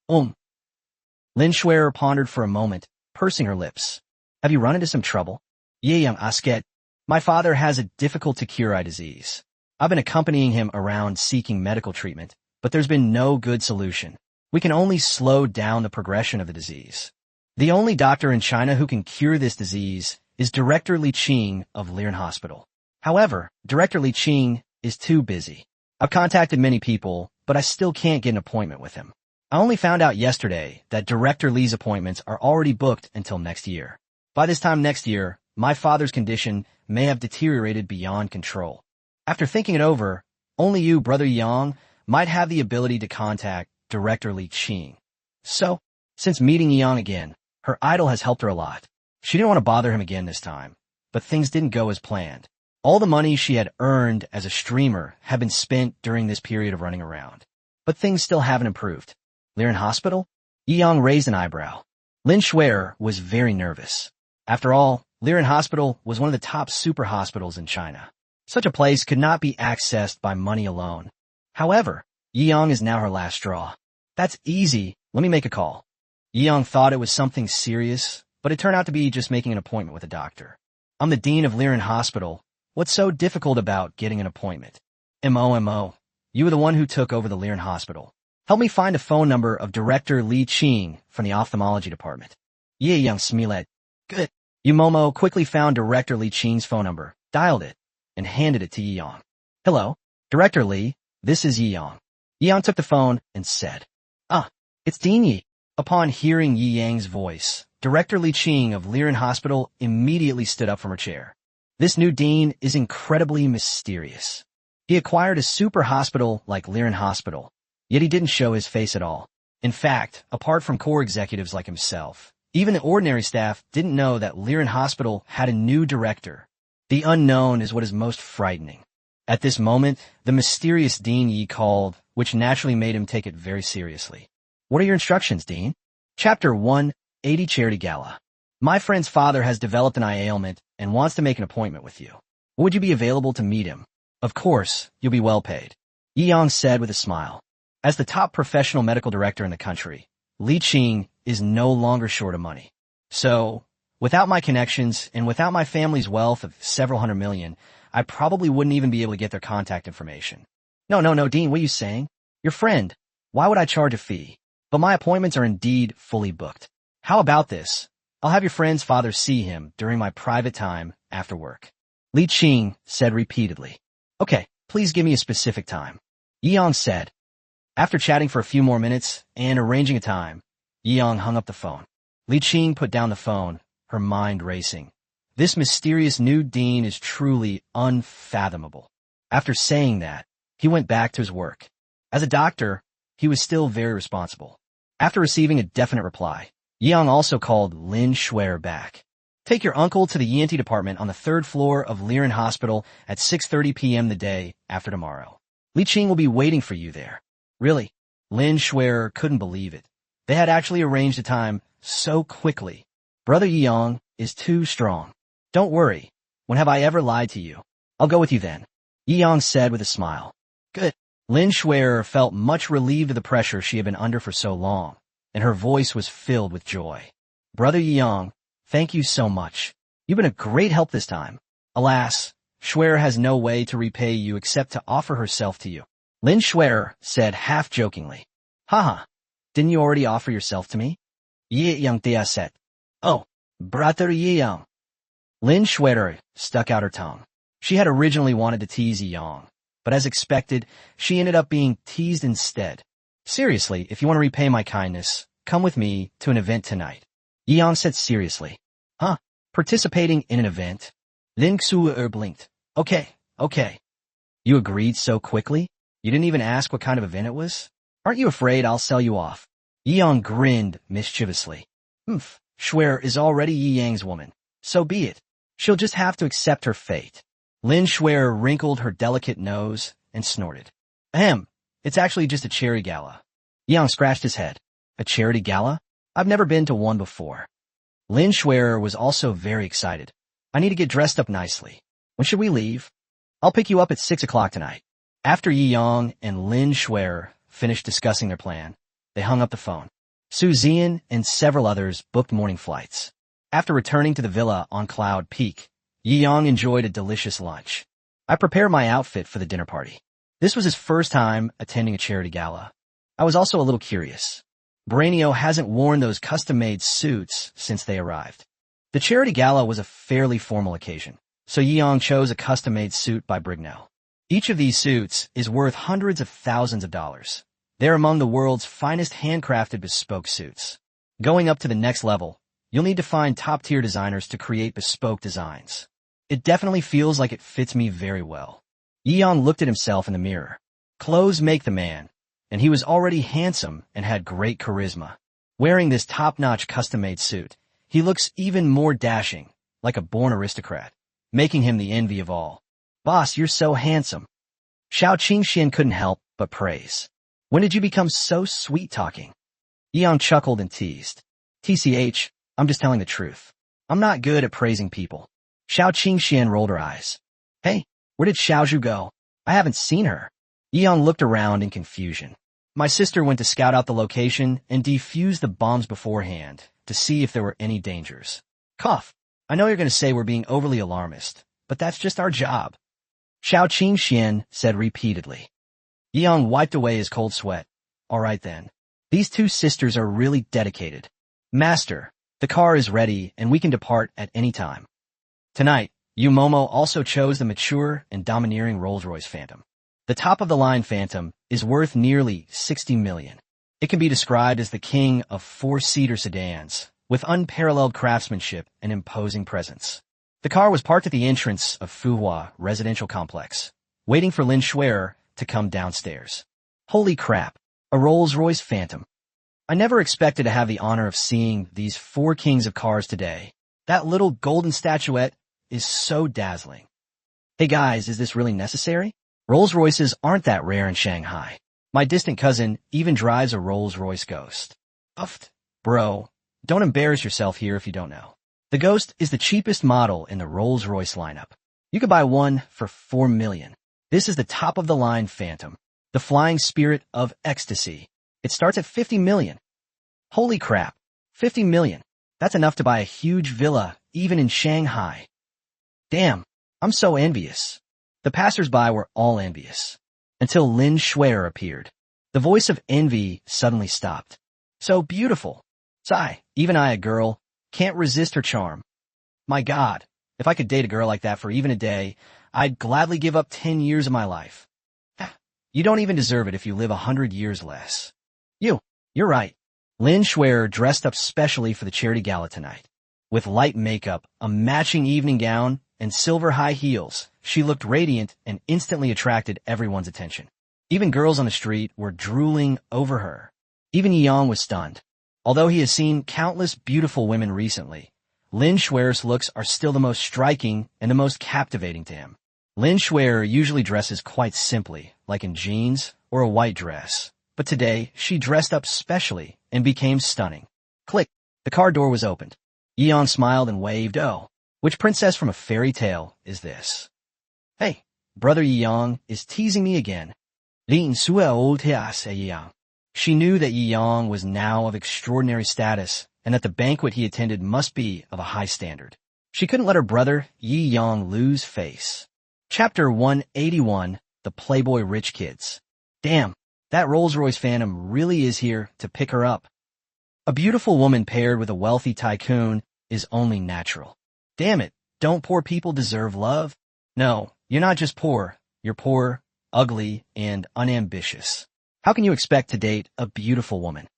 Lin Shuer pondered for a moment, pursing her lips. Have you run into some trouble? Yi Yang asked. My father has a difficult-to-cure eye disease. I've been accompanying him around seeking medical treatment, but there's been no good solution. We can only slow down the progression of the disease. The only doctor in China who can cure this disease is Director Li Qing of Liren Hospital. However, Director Li Qing is too busy. I've contacted many people, but I still can't get an appointment with him. I only found out yesterday that Director Li's appointments are already booked until next year. By this time next year, my father's condition may have deteriorated beyond control. After thinking it over, only you, Brother Yang, might have the ability to contact Director Li Qing. So, since meeting Yang again, her idol has helped her a lot. She didn't want to bother him again this time, but things didn't go as planned. All the money she had earned as a streamer had been spent during this period of running around. But things still haven't improved. Liren Hospital? Yi Yang raised an eyebrow. Lin Shuer was very nervous. After all, Liren Hospital was one of the top super hospitals in China. Such a place could not be accessed by money alone. However, Yi Yang is now her last straw. That's easy. Let me make a call. Yi Yang thought it was something serious, but it turned out to be just making an appointment with a doctor. I'm the dean of Liren Hospital. What's so difficult about getting an appointment? Mo. You were the one who took over the Liren Hospital. Help me find a phone number of Director Li Qing from the ophthalmology department. Yi Yang smiled. Good. Momo quickly found Director Li Qing's phone number, dialed it, and handed it to Yi Yang. Hello, Director Li, this is Yi Yang. Yi Yang took the phone and said, it's Dean Yi. Upon hearing Yi Yang's voice, Director Li Qing of Liren Hospital immediately stood up from her chair. This new dean is incredibly mysterious. He acquired a super hospital like Liren Hospital, yet he didn't show his face at all. In fact, apart from core executives like himself, even the ordinary staff didn't know that Liren Hospital had a new director. The unknown is what is most frightening. At this moment, the mysterious Dean Yi called, which naturally made him take it very seriously. What are your instructions, Dean? Chapter 180 Charity Gala. My friend's father has developed an eye ailment and wants to make an appointment with you. Would you be available to meet him? Of course, you'll be well paid. Yi Yang said with a smile. As the top professional medical director in the country, Li Qing is no longer short of money. So, without my connections and without my family's wealth of several hundred million, I probably wouldn't even be able to get their contact information. No, Dean, what are you saying? Your friend. Why would I charge a fee? But my appointments are indeed fully booked. How about this? I'll have your friend's father see him during my private time after work. Li Qing said repeatedly. Okay, please give me a specific time. Yi Yang said. After chatting for a few more minutes and arranging a time, Yi Yang hung up the phone. Li Qing put down the phone, her mind racing. This mysterious new dean is truly unfathomable. After saying that, he went back to his work. As a doctor, he was still very responsible. After receiving a definite reply, Yi Yang also called Lin Shuer back. Take your uncle to the ENT department on the 3rd floor of Liren Hospital at 6:30 p.m. the day after tomorrow. Li Qing will be waiting for you there. Really? Lin Shuer couldn't believe it. They had actually arranged a time so quickly. Brother Yi Yang is too strong. Don't worry. When have I ever lied to you? I'll go with you then. Yi Yang said with a smile. Good. Lin Shuer felt much relieved of the pressure she had been under for so long, and her voice was filled with joy. Brother Yi Yang, thank you so much. You've been a great help this time. Alas, Shuer has no way to repay you except to offer herself to you. Lin Shuer said half-jokingly. Haha, didn't you already offer yourself to me? Yi Yang Dia said. Oh, Brother Yi Yang. Lin Shuer stuck out her tongue. She had originally wanted to tease Yi Yang, but as expected, she ended up being teased instead. Seriously, if you want to repay my kindness, come with me to an event tonight. Yi Yang said seriously. Huh? Participating in an event? Lin Shuer blinked. Okay. You agreed so quickly? You didn't even ask what kind of event it was? Aren't you afraid I'll sell you off? Yi Yang grinned mischievously. Shuer is already Yi Yang's woman. So be it. She'll just have to accept her fate. Lin Shuer wrinkled her delicate nose and snorted. Ahem, it's actually just a charity gala. Yi Yang scratched his head. A charity gala? I've never been to one before. Lin Shuer was also very excited. I need to get dressed up nicely. When should we leave? I'll pick you up at 6 o'clock tonight. After Yi Yang and Lin Shuer finished discussing their plan, they hung up the phone. Su Zian and several others booked morning flights. After returning to the villa on Cloud Peak, Yi Yang enjoyed a delicious lunch. I prepared my outfit for the dinner party. This was his first time attending a charity gala. I was also a little curious. Brainio hasn't worn those custom-made suits since they arrived. The charity gala was a fairly formal occasion, so Yi Yang chose a custom-made suit by Brigno. Each of these suits is worth hundreds of thousands of dollars. They're among the world's finest handcrafted bespoke suits. Going up to the next level, you'll need to find top-tier designers to create bespoke designs. It definitely feels like it fits me very well. Yi Yang looked at himself in the mirror. Clothes make the man, and he was already handsome and had great charisma. Wearing this top-notch custom-made suit, he looks even more dashing, like a born aristocrat, making him the envy of all. Boss, you're so handsome. Xiao Qingxian couldn't help but praise. When did you become so sweet-talking? Yi Yang chuckled and teased. TCH, I'm just telling the truth. I'm not good at praising people. Xiao Qingxian rolled her eyes. Hey, where did Xiaozhu go? I haven't seen her. Yi Yang looked around in confusion. My sister went to scout out the location and defuse the bombs beforehand to see if there were any dangers. Cough. I know you're going to say we're being overly alarmist, but that's just our job. Xiao Qingxian said repeatedly. Yi Yang wiped away his cold sweat. All right then. These two sisters are really dedicated. Master, the car is ready and we can depart at any time. Tonight, Yu Momo also chose the mature and domineering Rolls-Royce Phantom. The top-of-the-line Phantom is worth nearly 60 million. It can be described as the king of four-seater sedans, with unparalleled craftsmanship and imposing presence. The car was parked at the entrance of Fuhua residential complex, waiting for Lin Schwerer to come downstairs. Holy crap, a Rolls-Royce Phantom. I never expected to have the honor of seeing these four kings of cars today. That little golden statuette is so dazzling. Hey guys, is this really necessary? Rolls-Royces aren't that rare in Shanghai. My distant cousin even drives a Rolls-Royce Ghost. Uffed. Bro, don't embarrass yourself here if you don't know. The Ghost is the cheapest model in the Rolls-Royce lineup. You could buy one for $4 million. This is the top-of-the-line Phantom, the flying spirit of ecstasy. It starts at $50 million. Holy crap, $50 million. That's enough to buy a huge villa, even in Shanghai. Damn, I'm so envious. The passers-by were all envious. Until Lin Schwerer appeared. The voice of envy suddenly stopped. So beautiful. Sigh, even I, a girl, can't resist her charm. My God, if I could date a girl like that for even a day, I'd gladly give up 10 years of my life. You don't even deserve it if you live 100 years less. You're right. Lin Schwerer dressed up specially for the charity gala tonight. With light makeup, a matching evening gown, and silver high heels, she looked radiant and instantly attracted everyone's attention. Even girls on the street were drooling over her. Even Yang was stunned. Although he has seen countless beautiful women recently, Lin Schwerer's looks are still the most striking and the most captivating to him. Lin Schwerer usually dresses quite simply, like in jeans or a white dress. But today, she dressed up specially and became stunning. Click. The car door was opened. Yang smiled and waved. Oh, which princess from a fairy tale is this? Hey, brother Yang is teasing me again. She knew that Yang was now of extraordinary status and that the banquet he attended must be of a high standard. She couldn't let her brother Yang lose face. Chapter 181, The Playboy Rich Kids. Damn, that Rolls-Royce Phantom really is here to pick her up. A beautiful woman paired with a wealthy tycoon is only natural. Damn it, don't poor people deserve love? No, you're not just poor, you're poor, ugly, and unambitious. How can you expect to date a beautiful woman?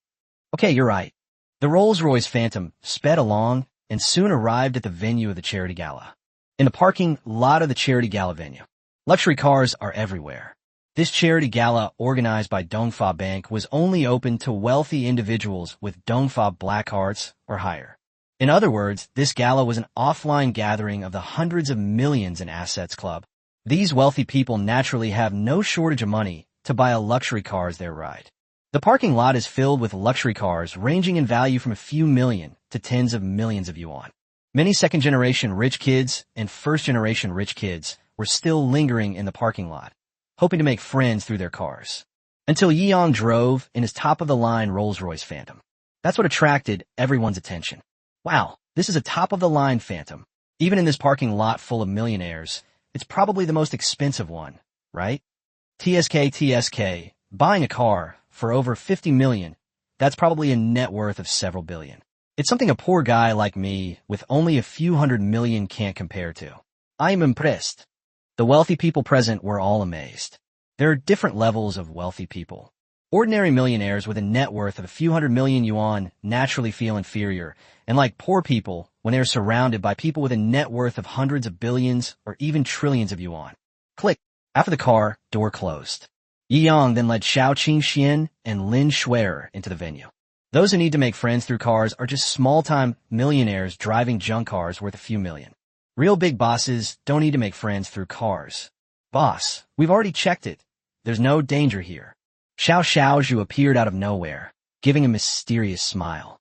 Okay, you're right. The Rolls-Royce Phantom sped along and soon arrived at the venue of the charity gala. In the parking lot of the charity gala venue, luxury cars are everywhere. This charity gala organized by Dongfa Bank was only open to wealthy individuals with Dongfa black hearts or higher. In other words, this gala was an offline gathering of the hundreds of millions in assets club. These wealthy people naturally have no shortage of money to buy a luxury car as their ride. The parking lot is filled with luxury cars ranging in value from a few million to tens of millions of yuan. Many second-generation rich kids and first-generation rich kids were still lingering in the parking lot, hoping to make friends through their cars. Until Yang drove in his top-of-the-line Rolls-Royce Phantom. That's what attracted everyone's attention. Wow, this is a top-of-the-line Phantom. Even in this parking lot full of millionaires, it's probably the most expensive one, right? TSK, buying a car for over 50 million, that's probably a net worth of several billion. It's something a poor guy like me with only a few hundred million can't compare to. I am impressed. The wealthy people present were all amazed. There are different levels of wealthy people. Ordinary millionaires with a net worth of a few hundred million yuan naturally feel inferior, and like poor people when they are surrounded by people with a net worth of hundreds of billions or even trillions of yuan. Click. After the car door closed, Yang then led Xiao Qingxian and Lin Schwerer into the venue. Those who need to make friends through cars are just small-time millionaires driving junk cars worth a few million. Real big bosses don't need to make friends through cars. Boss, we've already checked it. There's no danger here. Xiao Xiaozhu appeared out of nowhere, giving a mysterious smile.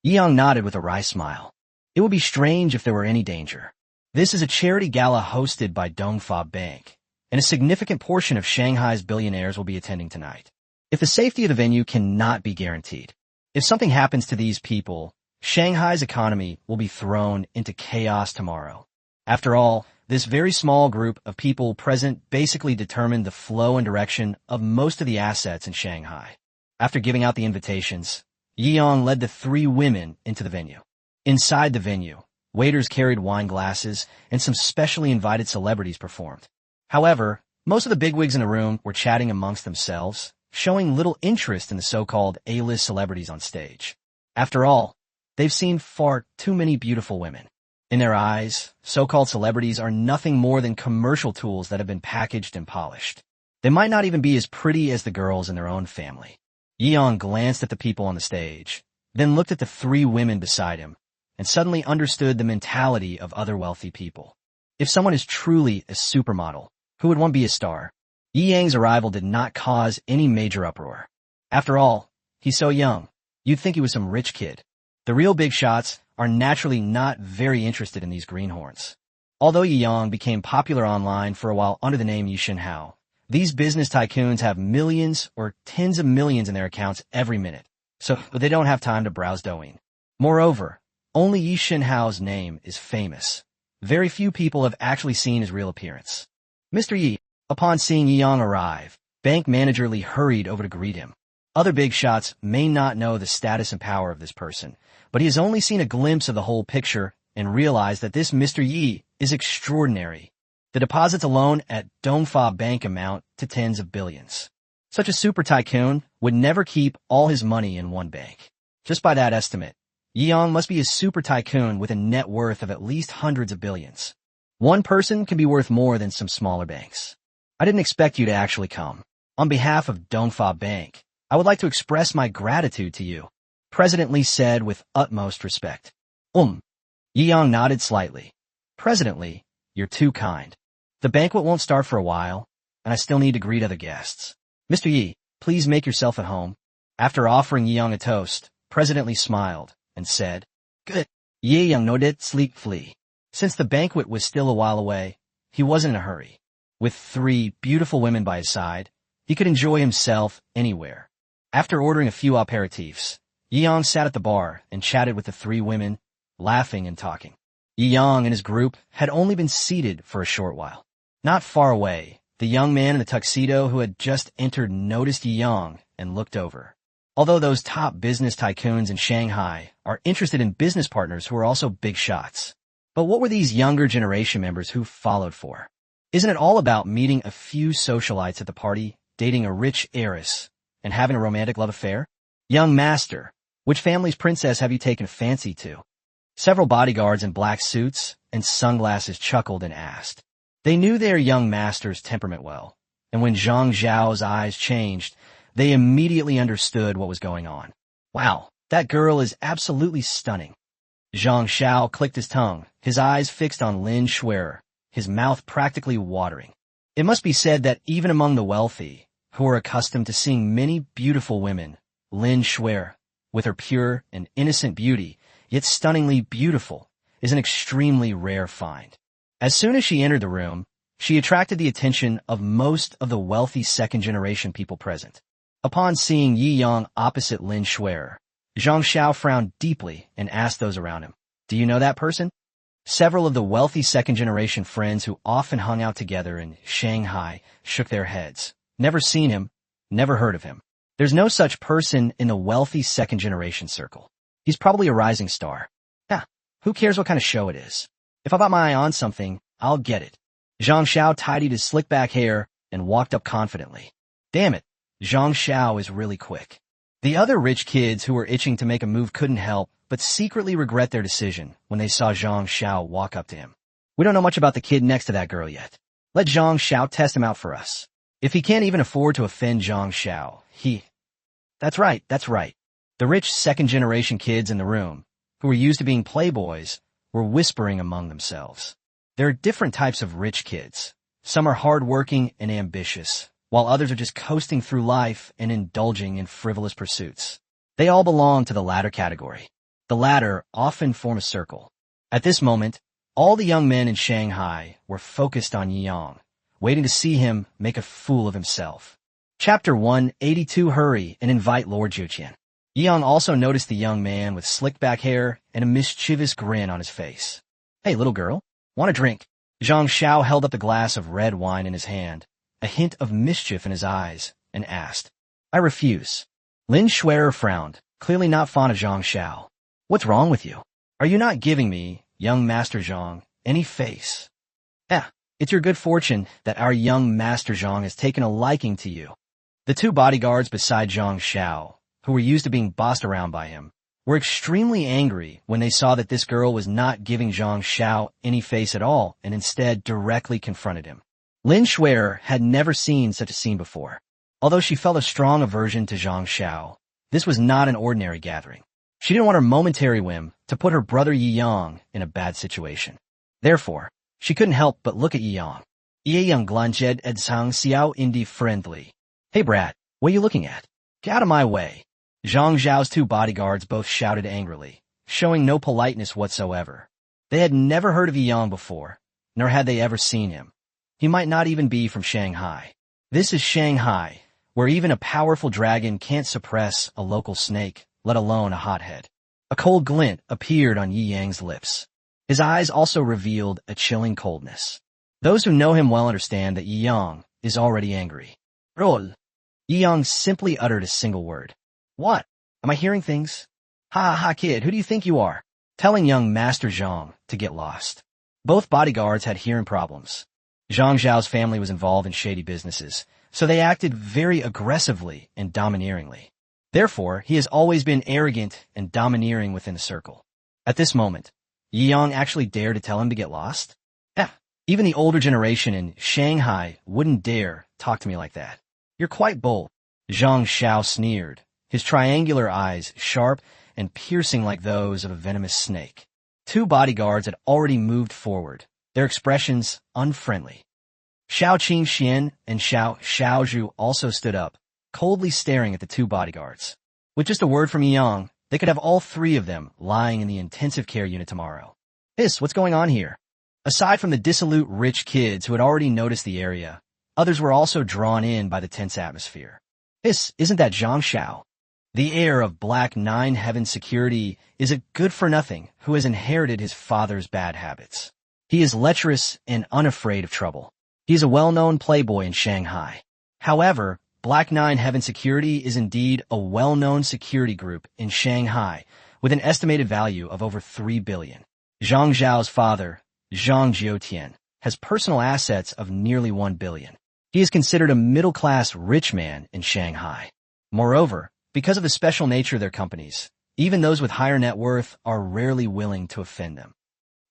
Yang nodded with a wry smile. It would be strange if there were any danger. This is a charity gala hosted by Dongfa Bank, and a significant portion of Shanghai's billionaires will be attending tonight. If the safety of the venue cannot be guaranteed, if something happens to these people, Shanghai's economy will be thrown into chaos tomorrow. After all, this very small group of people present basically determined the flow and direction of most of the assets in Shanghai. After giving out the invitations, Yang led the three women into the venue. Inside the venue, waiters carried wine glasses and some specially invited celebrities performed. However, most of the bigwigs in the room were chatting amongst themselves, showing little interest in the so-called A-list celebrities on stage. After all, they've seen far too many beautiful women. In their eyes, so-called celebrities are nothing more than commercial tools that have been packaged and polished. They might not even be as pretty as the girls in their own family. Yeong glanced at the people on the stage, then looked at the three women beside him, and suddenly understood the mentality of other wealthy people. If someone is truly a supermodel, who would want to be a star? Yi Yang's arrival did not cause any major uproar. After all, he's so young. You'd think he was some rich kid. The real big shots are naturally not very interested in these greenhorns. Although Yi Yang became popular online for a while under the name Yi Shinhao, these business tycoons have millions or tens of millions in their accounts every minute, so they don't have time to browse Douyin. Moreover, only Yi Shinhao's name is famous. Very few people have actually seen his real appearance. Mr. Yi, upon seeing Yi Yang arrive, bank manager Li hurried over to greet him. Other big shots may not know the status and power of this person, but he has only seen a glimpse of the whole picture and realized that this Mr. Yi is extraordinary. The deposits alone at Dongfa Bank amount to tens of billions. Such a super tycoon would never keep all his money in one bank. Just by that estimate, Yi Yang must be a super tycoon with a net worth of at least hundreds of billions. One person can be worth more than some smaller banks. I didn't expect you to actually come. On behalf of Dongfa Bank, I would like to express my gratitude to you, President Li said with utmost respect. Yi Yang nodded slightly. President Li, you're too kind. The banquet won't start for a while, and I still need to greet other guests. Mr. Yi, please make yourself at home. After offering Yi Yang a toast, President Li smiled and said, Good. Yi Yang nodded sleepily. Since the banquet was still a while away, he wasn't in a hurry. With three beautiful women by his side, he could enjoy himself anywhere. After ordering a few aperitifs, Yi Yang sat at the bar and chatted with the three women, laughing and talking. Yi Yang and his group had only been seated for a short while. Not far away, the young man in the tuxedo who had just entered noticed Yi Yang and looked over. Although those top business tycoons in Shanghai are interested in business partners who are also big shots. But what were these younger generation members who followed for? Isn't it all about meeting a few socialites at the party, dating a rich heiress, and having a romantic love affair? Young master, which family's princess have you taken a fancy to? Several bodyguards in black suits and sunglasses chuckled and asked. They knew their young master's temperament well, and when Zhang Zhao's eyes changed, they immediately understood what was going on. Wow, that girl is absolutely stunning. Zhang Xiao clicked his tongue, his eyes fixed on Lin Schwerer, his mouth practically watering. It must be said that even among the wealthy, who are accustomed to seeing many beautiful women, Lin Schwerer, with her pure and innocent beauty, yet stunningly beautiful, is an extremely rare find. As soon as she entered the room, she attracted the attention of most of the wealthy second-generation people present. Upon seeing Yi Yang opposite Lin Schwerer, Zhang Xiao frowned deeply and asked those around him, Do you know that person? Several of the wealthy second-generation friends who often hung out together in Shanghai shook their heads. Never seen him, never heard of him. There's no such person in the wealthy second-generation circle. He's probably a rising star. Yeah, who cares what kind of show it is? If I got my eye on something, I'll get it. Zhang Xiao tidied his slick back hair and walked up confidently. Damn it, Zhang Xiao is really quick. The other rich kids who were itching to make a move couldn't help but secretly regret their decision when they saw Zhang Xiao walk up to him. We don't know much about the kid next to that girl yet. Let Zhang Xiao test him out for us. If he can't even afford to offend Zhang Xiao, That's right. The rich second-generation kids in the room, who were used to being playboys, were whispering among themselves. There are different types of rich kids. Some are hard-working and ambitious, while others are just coasting through life and indulging in frivolous pursuits. They all belong to the latter category. The latter often form a circle. At this moment, all the young men in Shanghai were focused on Yi Yang, waiting to see him make a fool of himself. Chapter 182 Hurry and invite Lord Zhuqian. Yi Yang also noticed the young man with slicked back hair and a mischievous grin on his face. Hey, little girl, want a drink? Zhang Xiao held up the glass of red wine in his hand, a hint of mischief in his eyes, and asked. I refuse. Lin Schwerer frowned, clearly not fond of Zhang Xiao. What's wrong with you? Are you not giving me, young Master Zhang, any face? It's your good fortune that our young Master Zhang has taken a liking to you. The two bodyguards beside Zhang Xiao, who were used to being bossed around by him, were extremely angry when they saw that this girl was not giving Zhang Xiao any face at all and instead directly confronted him. Lin Shuer had never seen such a scene before. Although she felt a strong aversion to Zhang Xiao, this was not an ordinary gathering. She didn't want her momentary whim to put her brother Yi Yang in a bad situation. Therefore, she couldn't help but look at Yi Yang. Yi Yang glunjed ed sang xiao indi friendly. Hey brat, what are you looking at? Get out of my way. Zhang Zhao's two bodyguards both shouted angrily, showing no politeness whatsoever. They had never heard of Yi Yang before, nor had they ever seen him. He might not even be from Shanghai. This is Shanghai, where even a powerful dragon can't suppress a local snake, let alone a hothead. A cold glint appeared on Yi Yang's lips. His eyes also revealed a chilling coldness. Those who know him well understand that Yi Yang is already angry. Roll. Yi Yang simply uttered a single word. What? Am I hearing things? Ha ha kid, who do you think you are? Telling young Master Zhang to get lost. Both bodyguards had hearing problems. Zhang Zhao's family was involved in shady businesses, so they acted very aggressively and domineeringly. Therefore, he has always been arrogant and domineering within the circle. At this moment, Yi Yang actually dared to tell him to get lost? Even the older generation in Shanghai wouldn't dare talk to me like that. You're quite bold. Zhang Xiao sneered, his triangular eyes sharp and piercing like those of a venomous snake. Two bodyguards had already moved forward, their expressions unfriendly. Xiao Qingxian and Xiao Xiaozhu also stood up, coldly staring at the two bodyguards. With just a word from Yi Yang, they could have all three of them lying in the intensive care unit tomorrow. What's going on here? Aside from the dissolute rich kids who had already noticed the area, others were also drawn in by the tense atmosphere. Isn't that Zhang Xiao? The heir of Black Nine Heaven Security is a good-for-nothing who has inherited his father's bad habits. He is lecherous and unafraid of trouble. He is a well-known playboy in Shanghai. However, Black Nine Heaven Security is indeed a well-known security group in Shanghai with an estimated value of over 3 billion. Zhang Zhao's father, Zhang Jiutian, has personal assets of nearly 1 billion. He is considered a middle-class rich man in Shanghai. Moreover, because of the special nature of their companies, even those with higher net worth are rarely willing to offend them.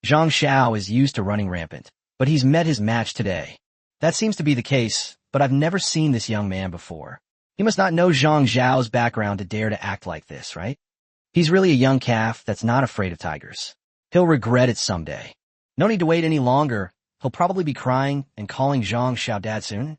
Zhang Xiao is used to running rampant, but he's met his match today. That seems to be the case, but I've never seen this young man before. He must not know Zhang Zhao's background to dare to act like this, right? He's really a young calf that's not afraid of tigers. He'll regret it someday. No need to wait any longer. He'll probably be crying and calling Zhang Xiao dad soon.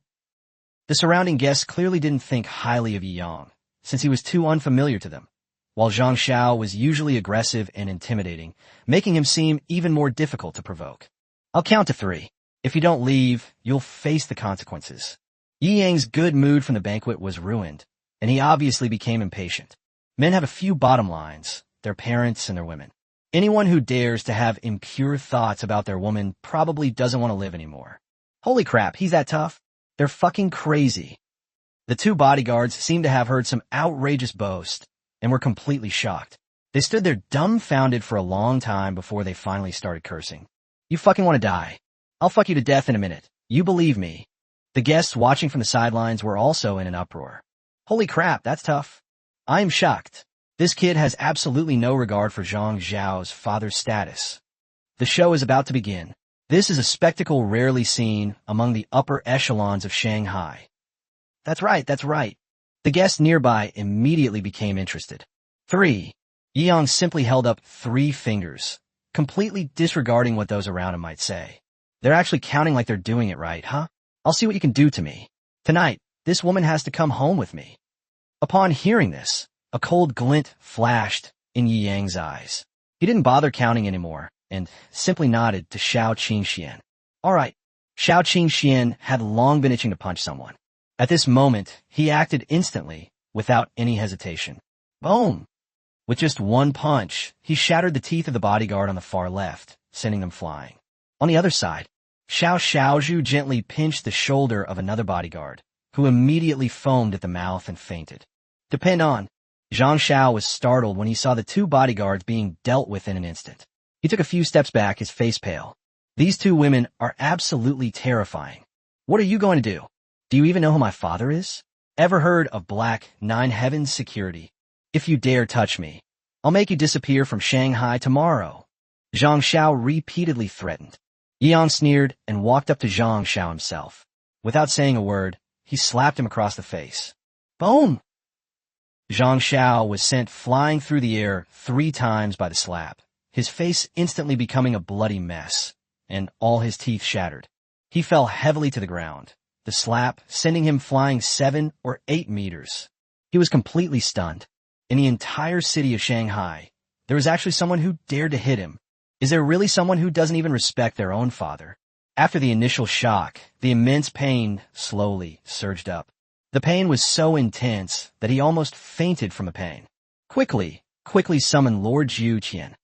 The surrounding guests clearly didn't think highly of Yi Yang, since he was too unfamiliar to them, while Zhang Xiao was usually aggressive and intimidating, making him seem even more difficult to provoke. I'll count to 3. If you don't leave, you'll face the consequences. Yi Yang's good mood from the banquet was ruined, and he obviously became impatient. Men have a few bottom lines, their parents and their women. Anyone who dares to have impure thoughts about their woman probably doesn't want to live anymore. Holy crap, he's that tough? They're fucking crazy. The two bodyguards seemed to have heard some outrageous boast and were completely shocked. They stood there dumbfounded for a long time before they finally started cursing. You fucking want to die. I'll fuck you to death in a minute. You believe me. The guests watching from the sidelines were also in an uproar. Holy crap, that's tough. I'm shocked. This kid has absolutely no regard for Zhang Zhao's father's status. The show is about to begin. This is a spectacle rarely seen among the upper echelons of Shanghai. That's right. The guests nearby immediately became interested. 3. Yi Yang simply held up 3 fingers, completely disregarding what those around him might say. They're actually counting like they're doing it right, huh? I'll see what you can do to me. Tonight, this woman has to come home with me. Upon hearing this, a cold glint flashed in Yi Yang's eyes. He didn't bother counting anymore, and simply nodded to Xiao Qingxian. All right. Xiao Qingxian had long been itching to punch someone. At this moment, he acted instantly, without any hesitation. Boom! With just one punch, he shattered the teeth of the bodyguard on the far left, sending them flying. On the other side, Xiao Xiaozhu gently pinched the shoulder of another bodyguard, who immediately foamed at the mouth and fainted. Depend on. Zhang Xiao was startled when he saw the two bodyguards being dealt with in an instant. He took a few steps back, his face pale. These two women are absolutely terrifying. What are you going to do? Do you even know who my father is? Ever heard of Black Nine Heavens Security? If you dare touch me, I'll make you disappear from Shanghai tomorrow. Zhang Xiao repeatedly threatened. Yang sneered and walked up to Zhang Xiao himself. Without saying a word, he slapped him across the face. Boom! Zhang Xiao was sent flying through the air 3 times by the slap, his face instantly becoming a bloody mess, and all his teeth shattered. He fell heavily to the ground, the slap sending him flying 7 or 8 meters. He was completely stunned. In the entire city of Shanghai, there was actually someone who dared to hit him. Is there really someone who doesn't even respect their own father? After the initial shock, the immense pain slowly surged up. The pain was so intense that he almost fainted from the pain. Quickly summon Lord Zhu Qian.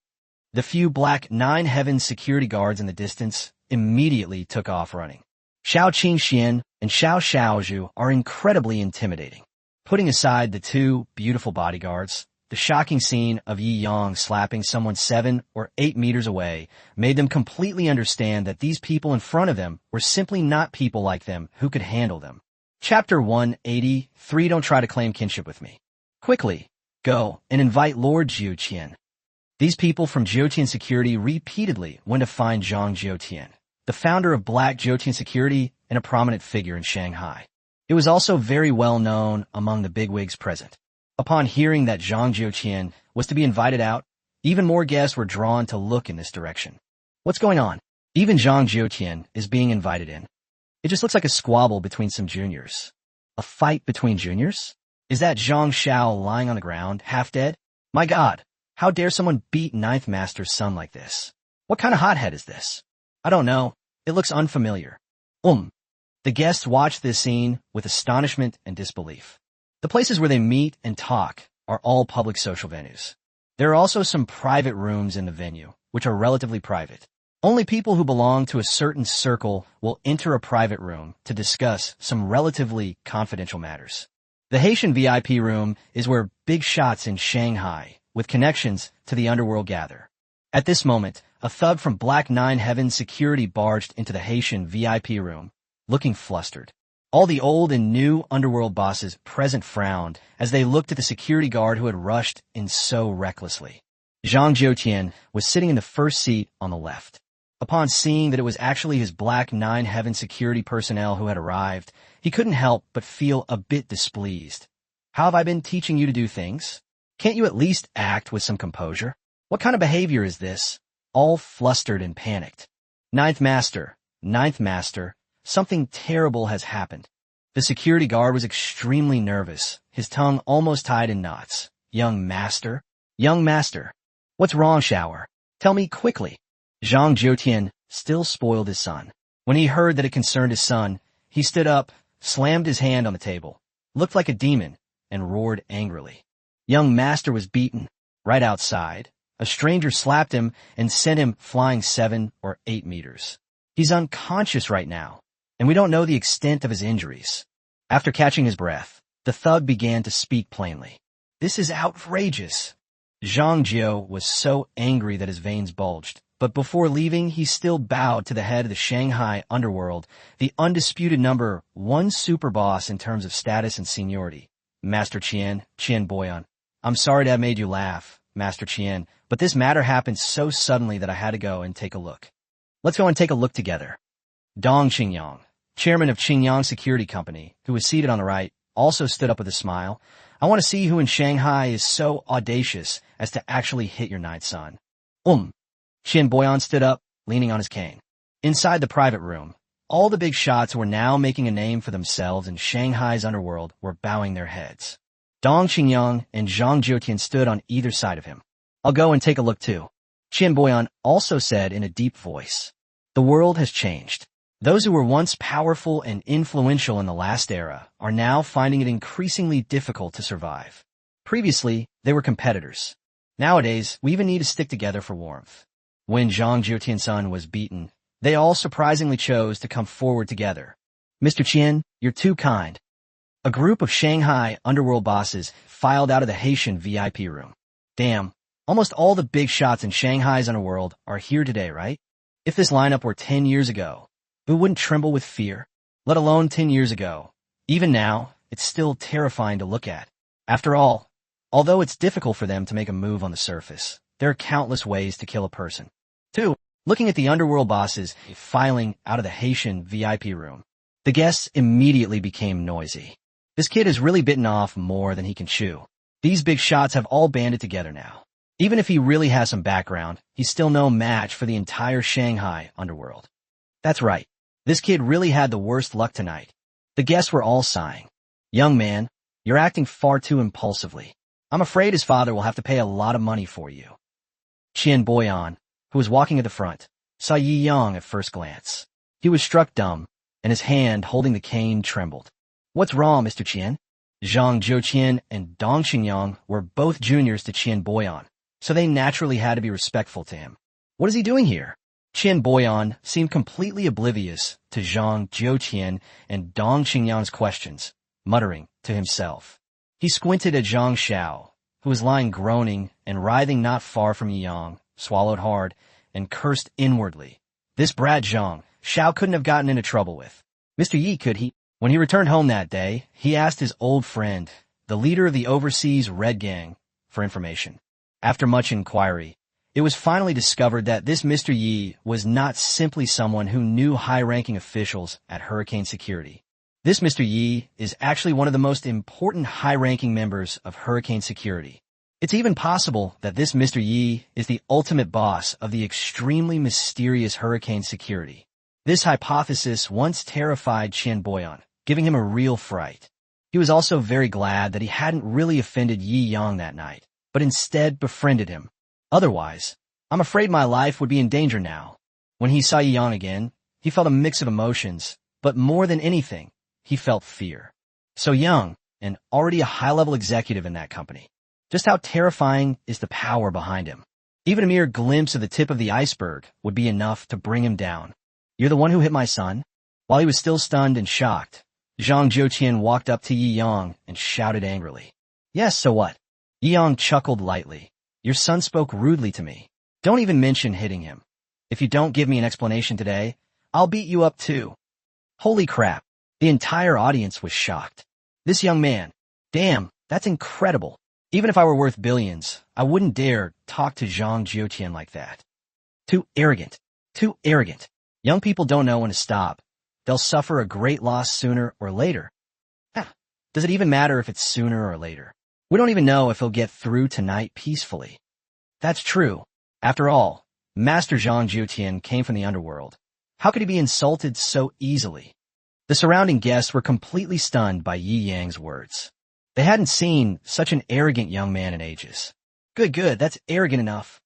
The few black 9 heavens security guards in the distance immediately took off running. Xiao Qingxian and Xiao Xiaozhu are incredibly intimidating. Putting aside the 2 beautiful bodyguards, the shocking scene of Yi Yang slapping someone 7 or 8 meters away made them completely understand that these people in front of them were simply not people like them who could handle them. Chapter 183. Don't try to claim kinship with me. Quickly, go and invite Lord Zhu Qian. These people from Zhoutian Security repeatedly went to find Zhang Zhoutian, the founder of Black Zhoutian Security and a prominent figure in Shanghai. It was also very well known among the bigwigs present. Upon hearing that Zhang Zhoutian was to be invited out, even more guests were drawn to look in this direction. What's going on? Even Zhang Zhoutian is being invited in. It just looks like a squabble between some juniors. A fight between juniors? Is that Zhang Xiao lying on the ground, half dead? My God, how dare someone beat Ninth Master's son like this? What kind of hothead is this? I don't know. It looks unfamiliar. The guests watched this scene with astonishment and disbelief. The places where they meet and talk are all public social venues. There are also some private rooms in the venue, which are relatively private. Only people who belong to a certain circle will enter a private room to discuss some relatively confidential matters. The Haitian VIP room is where big shots in Shanghai with connections to the underworld gather. At this moment, a thug from Black 9 Heavens Security barged into the Haitian VIP room, looking flustered. All the old and new underworld bosses present frowned as they looked at the security guard who had rushed in so recklessly. Zhang Zhoutian was sitting in the first seat on the left. Upon seeing that it was actually his Black 9 Heaven security personnel who had arrived, he couldn't help but feel a bit displeased. How have I been teaching you to do things? Can't you at least act with some composure? What kind of behavior is this? All flustered and panicked. Ninth Master, something terrible has happened. The security guard was extremely nervous, his tongue almost tied in knots. Young Master? What's wrong, Shower? Tell me quickly. Zhang Zhoutian still spoiled his son. When he heard that it concerned his son, he stood up, slammed his hand on the table, looked like a demon, and roared angrily. Young Master was beaten. Right outside, a stranger slapped him and sent him flying 7 or 8 meters. He's unconscious right now, and we don't know the extent of his injuries. After catching his breath, the thug began to speak plainly. This is outrageous. Zhang Jiao was so angry that his veins bulged. But before leaving, he still bowed to the head of the Shanghai underworld, the undisputed number 1 super boss in terms of status and seniority. Master Qian Boyan. I'm sorry to have made you laugh, Master Qian, but this matter happened so suddenly that I had to go and take a look. Let's go and take a look together. Dong Qingyang, chairman of Qingyang Security Company, who was seated on the right, also stood up with a smile. I want to see who in Shanghai is so audacious as to actually hit your ninth son. Qian Boyan stood up, leaning on his cane. Inside the private room, all the big shots who were now making a name for themselves in Shanghai's underworld were bowing their heads. Dong Qingyang and Zhang Zhoutian stood on either side of him. I'll go and take a look too. Qian Boyan also said in a deep voice. The world has changed. Those who were once powerful and influential in the last era are now finding it increasingly difficult to survive. Previously, they were competitors. Nowadays, we even need to stick together for warmth. When Zhang Zhoutian's son was beaten, they all surprisingly chose to come forward together. Mr. Qian, you're too kind. A group of Shanghai underworld bosses filed out of the Haitian VIP room. Damn, almost all the big shots in Shanghai's underworld are here today, right? If this lineup were 10 years ago, who wouldn't tremble with fear? Let alone 10 years ago. Even now, it's still terrifying to look at. After all Although it's difficult for them to make a move on the surface, there are countless ways to kill a person. 2. Looking at the underworld bosses filing out of the Haitian VIP room. The guests immediately became noisy. This kid has really bitten off more than he can chew. These big shots have all banded together now. Even if he really has some background, he's still no match for the entire Shanghai underworld. That's right. This kid really had the worst luck tonight. The guests were all sighing. Young man, you're acting far too impulsively. I'm afraid his father will have to pay a lot of money for you. Qian Boyan, who was walking at the front, saw Yi Yang at first glance. He was struck dumb, and his hand holding the cane trembled. What's wrong, Mr. Qian? Zhang Zhouqian and Dong Xingyang were both juniors to Qian Boyan, so they naturally had to be respectful to him. What is he doing here? Qian Boyan seemed completely oblivious to Zhang Zhouqian and Dong Xingyang's questions, muttering to himself. He squinted at Zhang Xiao, who was lying groaning and writhing not far from Yi Yang, swallowed hard, and cursed inwardly. This brat Zhang Xiao couldn't have gotten into trouble with. Mr. Yi, could he? When he returned home that day, he asked his old friend, the leader of the overseas Red Gang, for information. After much inquiry, it was finally discovered that this Mr. Yi was not simply someone who knew high-ranking officials at Hurricane Security. This Mr. Yi is actually one of the most important high-ranking members of Hurricane Security. It's even possible that this Mr. Yi is the ultimate boss of the extremely mysterious Hurricane Security. This hypothesis once terrified Qian Boyan, giving him a real fright. He was also very glad that he hadn't really offended Yi Yang that night, but instead befriended him. Otherwise, I'm afraid my life would be in danger now. When he saw Yi Yang again, he felt a mix of emotions, but more than anything, he felt fear. So young, and already a high-level executive in that company. Just how terrifying is the power behind him? Even a mere glimpse of the tip of the iceberg would be enough to bring him down. You're the one who hit my son? While he was still stunned and shocked, Zhang Zhouqian walked up to Yi Yang and shouted angrily. Yes, so what? Yi Yang chuckled lightly. Your son spoke rudely to me. Don't even mention hitting him. If you don't give me an explanation today, I'll beat you up too. Holy crap. The entire audience was shocked. This young man. Damn, that's incredible. Even if I were worth billions, I wouldn't dare talk to Zhang Zhouqian like that. Too arrogant. Too arrogant. Young people don't know when to stop. They'll suffer a great loss sooner or later. Does it even matter if it's sooner or later? We don't even know if he'll get through tonight peacefully. That's true. After all, Master Zhang Zhouqian came from the underworld. How could he be insulted so easily? The surrounding guests were completely stunned by Yi Yang's words. They hadn't seen such an arrogant young man in ages. Good, that's arrogant enough.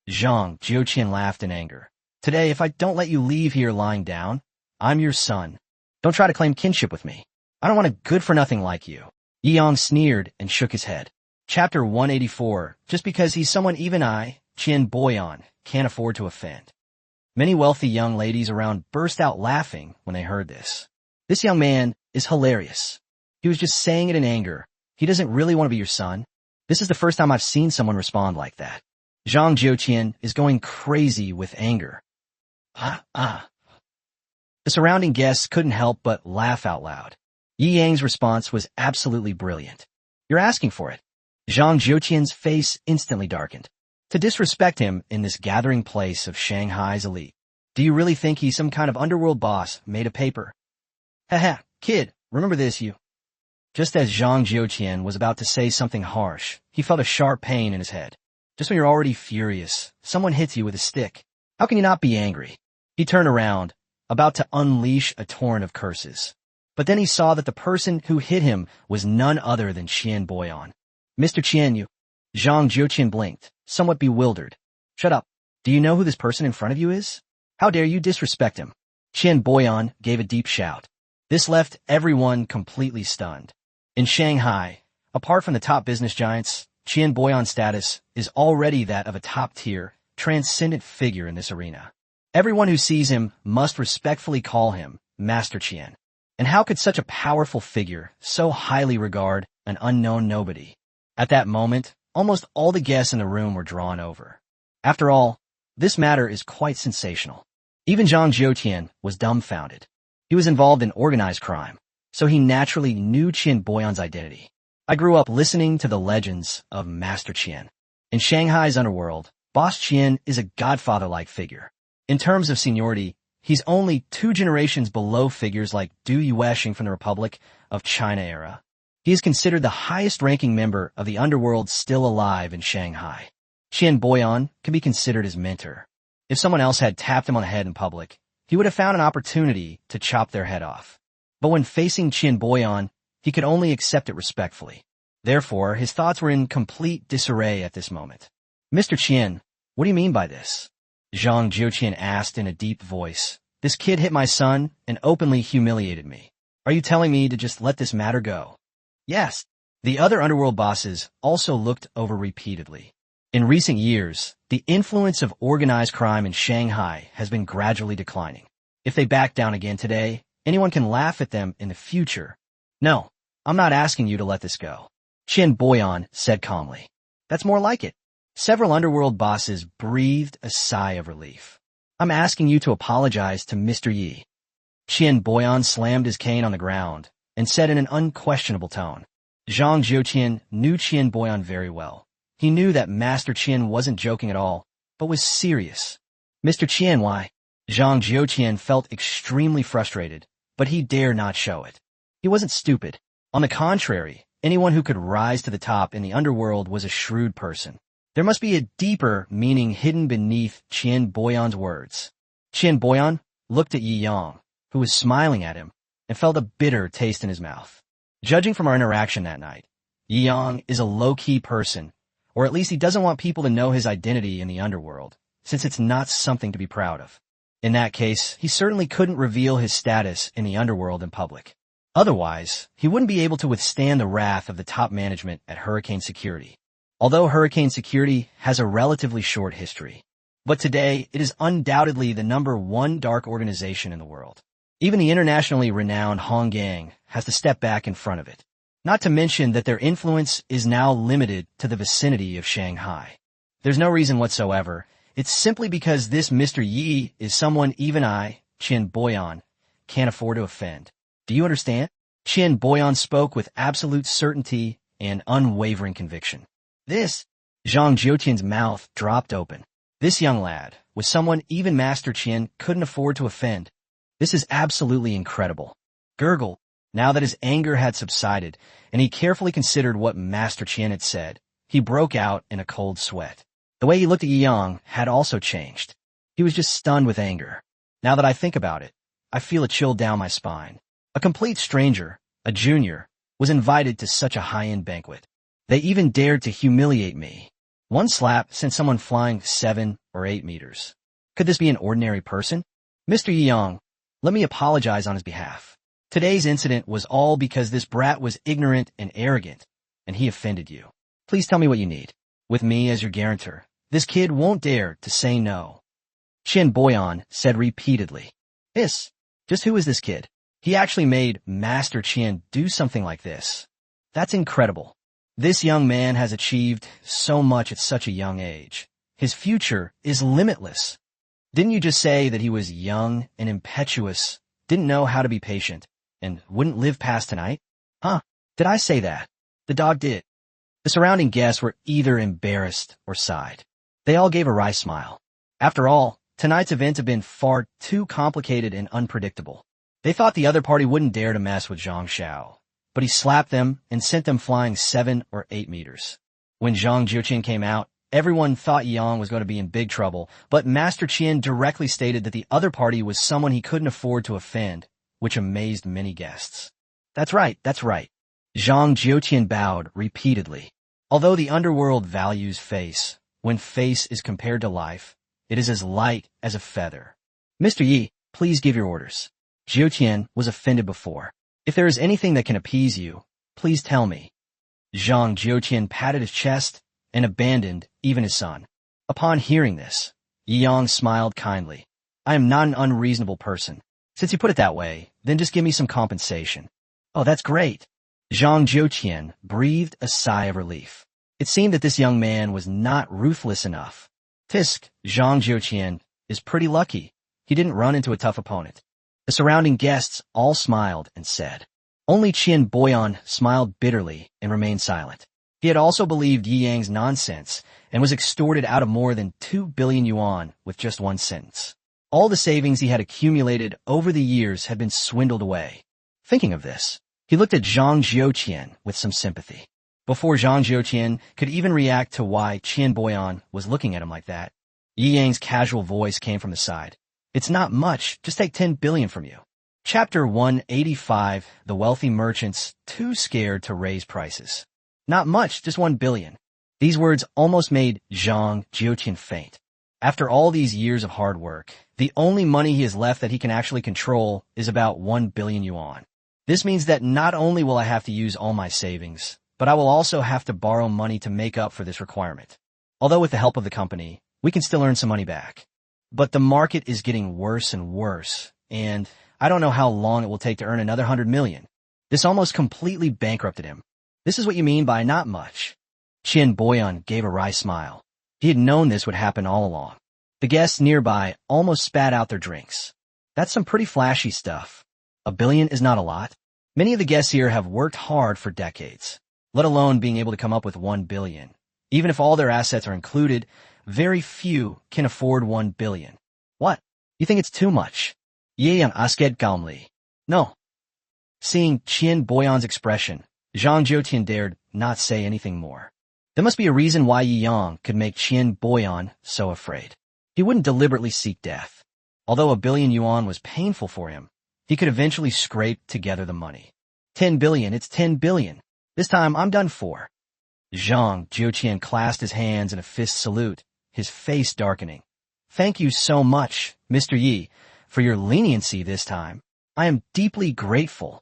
Zhang Zhouqian laughed in anger. Today, if I don't let you leave here lying down, I'm your son. Don't try to claim kinship with me. I don't want a good-for-nothing like you. Yi Yang sneered and shook his head. Chapter 184, just because he's someone even I, Qian Boyan, can't afford to offend. Many wealthy young ladies around burst out laughing when they heard this. This young man is hilarious. He was just saying it in anger. He doesn't really want to be your son. This is the first time I've seen someone respond like that. Zhang Zhouqian is going crazy with anger. The surrounding guests couldn't help but laugh out loud. Yi Yang's response was absolutely brilliant. You're asking for it. Zhang Zhouqian's face instantly darkened. To disrespect him in this gathering place of Shanghai's elite. Do you really think he's some kind of underworld boss made of paper? Kid, remember this, you. Just as Zhang Zhouqian was about to say something harsh, he felt a sharp pain in his head. Just when you're already furious, someone hits you with a stick. How can you not be angry? He turned around, about to unleash a torrent of curses. But then he saw that the person who hit him was none other than Qian Boyan. Mr. Qian, you. Zhang Zhouqian blinked, somewhat bewildered. Shut up. Do you know who this person in front of you is? How dare you disrespect him? Qian Boyan gave a deep shout. This left everyone completely stunned. In Shanghai, apart from the top business giants, Qian Boyan's status is already that of a top-tier, transcendent figure in this arena. Everyone who sees him must respectfully call him Master Qian. And how could such a powerful figure so highly regard an unknown nobody? At that moment, almost all the guests in the room were drawn over. After all, this matter is quite sensational. Even Zhang Zhouqian was dumbfounded. He was involved in organized crime, so he naturally knew Qian Boyan's identity. I grew up listening to the legends of Master Qian. In Shanghai's underworld, Boss Qian is a godfather-like figure. In terms of seniority, he's only 2 generations below figures like Du Yueshing from the Republic of China era. He is considered the highest-ranking member of the underworld still alive in Shanghai. Qian Boyan can be considered his mentor. If someone else had tapped him on the head in public, he would have found an opportunity to chop their head off. But when facing Qian Boyan, he could only accept it respectfully. Therefore, his thoughts were in complete disarray at this moment. Mr. Qian, what do you mean by this? Zhang Jiuqian asked in a deep voice. This kid hit my son and openly humiliated me. Are you telling me to just let this matter go? Yes. The other underworld bosses also looked over repeatedly. In recent years, the influence of organized crime in Shanghai has been gradually declining. If they back down again today, anyone can laugh at them in the future. No, I'm not asking you to let this go. Qian Boyan said calmly. That's more like it. Several underworld bosses breathed a sigh of relief. I'm asking you to apologize to Mr. Yi. Qian Boyan slammed his cane on the ground and said in an unquestionable tone. Zhang Jiuqian knew Qian Boyan very well. He knew that Master Qian wasn't joking at all, but was serious. Mr. Qian, why? Zhang Jiuqian felt extremely frustrated, but he dare not show it. He wasn't stupid. On the contrary, anyone who could rise to the top in the underworld was a shrewd person. There must be a deeper meaning hidden beneath Qian Boyan's words. Qian Boyan looked at Yi Yang, who was smiling at him, and felt a bitter taste in his mouth. Judging from our interaction that night, Yi Yang is a low-key person, or at least he doesn't want people to know his identity in the underworld, since it's not something to be proud of. In that case, he certainly couldn't reveal his status in the underworld in public. Otherwise, he wouldn't be able to withstand the wrath of the top management at Hurricane Security. Although Hurricane Security has a relatively short history. But today, it is undoubtedly the #1 dark organization in the world. Even the internationally renowned Hong Gang has to step back in front of it. Not to mention that their influence is now limited to the vicinity of Shanghai. There's no reason whatsoever. It's simply because this Mr. Yi is someone even I, Qian Boyan, can't afford to offend. Do you understand? Qian Boyan spoke with absolute certainty and unwavering conviction. This, Zhang Jiuqian's mouth dropped open. This young lad was someone even Master Qian couldn't afford to offend. This is absolutely incredible. Gurgle, now that his anger had subsided, and he carefully considered what Master Qian had said, he broke out in a cold sweat. The way he looked at Yi Yang had also changed. He was just stunned with anger. Now that I think about it, I feel a chill down my spine. A complete stranger, a junior, was invited to such a high-end banquet. They even dared to humiliate me. One slap sent someone flying 7 or 8 meters. Could this be an ordinary person? Mr. Yi Yang, let me apologize on his behalf. Today's incident was all because this brat was ignorant and arrogant, and he offended you. Please tell me what you need. With me as your guarantor, this kid won't dare to say no. Qian Boyan said repeatedly. Just who is this kid? He actually made Master Qian do something like this. That's incredible. This young man has achieved so much at such a young age. His future is limitless. Didn't you just say that he was young and impetuous, didn't know how to be patient, and wouldn't live past tonight? Huh? Did I say that? The dog did. The surrounding guests were either embarrassed or sighed. They all gave a wry smile. After all, tonight's events have been far too complicated and unpredictable. They thought the other party wouldn't dare to mess with Zhang Xiao, but he slapped them and sent them flying 7 or 8 meters. When Zhang Jiuqian came out, everyone thought Yang was going to be in big trouble, but Master Qian directly stated that the other party was someone he couldn't afford to offend, which amazed many guests. That's right. Zhang Jiuqian bowed repeatedly. Although the underworld values face, when face is compared to life, it is as light as a feather. Mr. Yi, please give your orders. Jiuqian was offended before. If there is anything that can appease you, please tell me. Zhang Jiuqian patted his chest and abandoned even his son. Upon hearing this, Yi Yang smiled kindly. I am not an unreasonable person. Since you put it that way, then just give me some compensation. Oh, that's great. Zhang Jiuqian breathed a sigh of relief. It seemed that this young man was not ruthless enough. Zhang Jiuqian is pretty lucky. He didn't run into a tough opponent. The surrounding guests all smiled and said, Only Qian Boyan smiled bitterly and remained silent. He had also believed Yi Yang's nonsense and was extorted out of more than 2 billion yuan with just one sentence. All the savings he had accumulated over the years had been swindled away. Thinking of this, he looked at Zhang Jiuqian with some sympathy. Before Zhang Jiuqian could even react to why Qian Boyan was looking at him like that, Yi Yang's casual voice came from the side. It's not much, just take 10 billion from you. Chapter 185, The Wealthy Merchants Too Scared to Raise Prices. Not much, just 1 billion. These words almost made Zhang Jiuqian faint. After all these years of hard work, the only money he has left that he can actually control is about 1 billion yuan. This means that not only will I have to use all my savings, but I will also have to borrow money to make up for this requirement. Although with the help of the company, we can still earn some money back. But the market is getting worse and worse, and I don't know how long it will take to earn another 100 million. This almost completely bankrupted him. This is what you mean by not much. Qian Boyan gave a wry smile. He had known this would happen all along. The guests nearby almost spat out their drinks. That's some pretty flashy stuff. 1 billion is not a lot. Many of the guests here have worked hard for decades, let alone being able to come up with 1 billion. Even if all their assets are included, very few can afford 1 billion. What? You think it's too much? Ye Yang asked calmly. No. Seeing Qian Boyan's expression, Zhang Jiuqian dared not say anything more. There must be a reason why Yi Yang could make Qian Boyan so afraid. He wouldn't deliberately seek death. Although 1 billion yuan was painful for him, he could eventually scrape together the money. 10 billion, it's 10 billion. This time I'm done for. Zhang Jiuqian clasped his hands in a fist salute, his face darkening. Thank you so much, Mr. Yi, for your leniency this time. I am deeply grateful.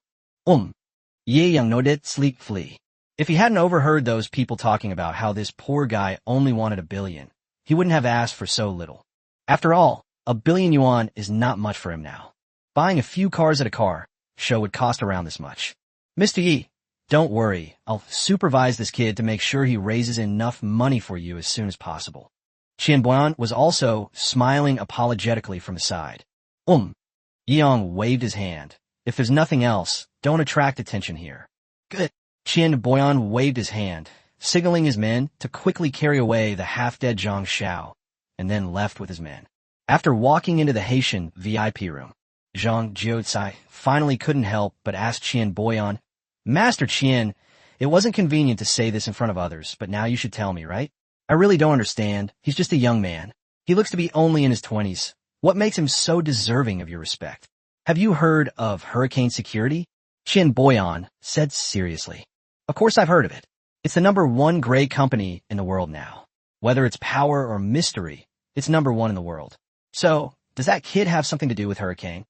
Ye Yang nodded sleepfully. If he hadn't overheard those people talking about how this poor guy only wanted 1 billion, he wouldn't have asked for so little. After all, 1 billion yuan is not much for him now. Buying a few cars at a car show would cost around this much. Mr. Yi, don't worry. I'll supervise this kid to make sure he raises enough money for you as soon as possible. Qian Boyan was also smiling apologetically from his side. Yi Yang waved his hand. If there's nothing else, don't attract attention here. Good. Qian Boyan waved his hand, signaling his men to quickly carry away the half-dead Zhang Xiao, and then left with his men. After walking into the Haitian VIP room, Zhang Jiucai finally couldn't help but ask Qian Boyan, Master Qian, it wasn't convenient to say this in front of others, but now you should tell me, right? I really don't understand. He's just a young man. He looks to be only in his 20s. What makes him so deserving of your respect? Have you heard of hurricane security? Qian Boyan said seriously. Of course I've heard of it. It's the #1 gray company in the world now. Whether it's power or mystery, it's #1 in the world. So, does that kid have something to do with hurricane?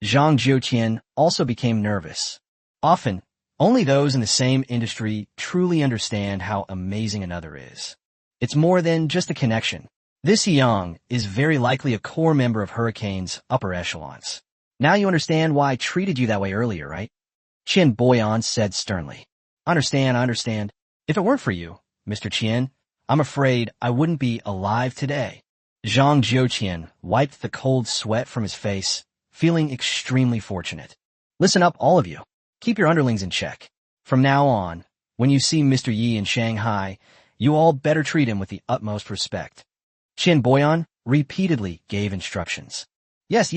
Zhang Jiuqian also became nervous. Often, only those in the same industry truly understand how amazing another is. It's more than just a connection. This Yang is very likely a core member of Hurricane's upper echelons. Now you understand why I treated you that way earlier, right? Qian Boyan said sternly. I understand. If it weren't for you, Mr. Qian, I'm afraid I wouldn't be alive today. Zhang Jiuqian wiped the cold sweat from his face, feeling extremely fortunate. Listen up, all of you. Keep your underlings in check. From now on, when you see Mr. Yi in Shanghai, you all better treat him with the utmost respect. Qian Boyan repeatedly gave instructions. Yes.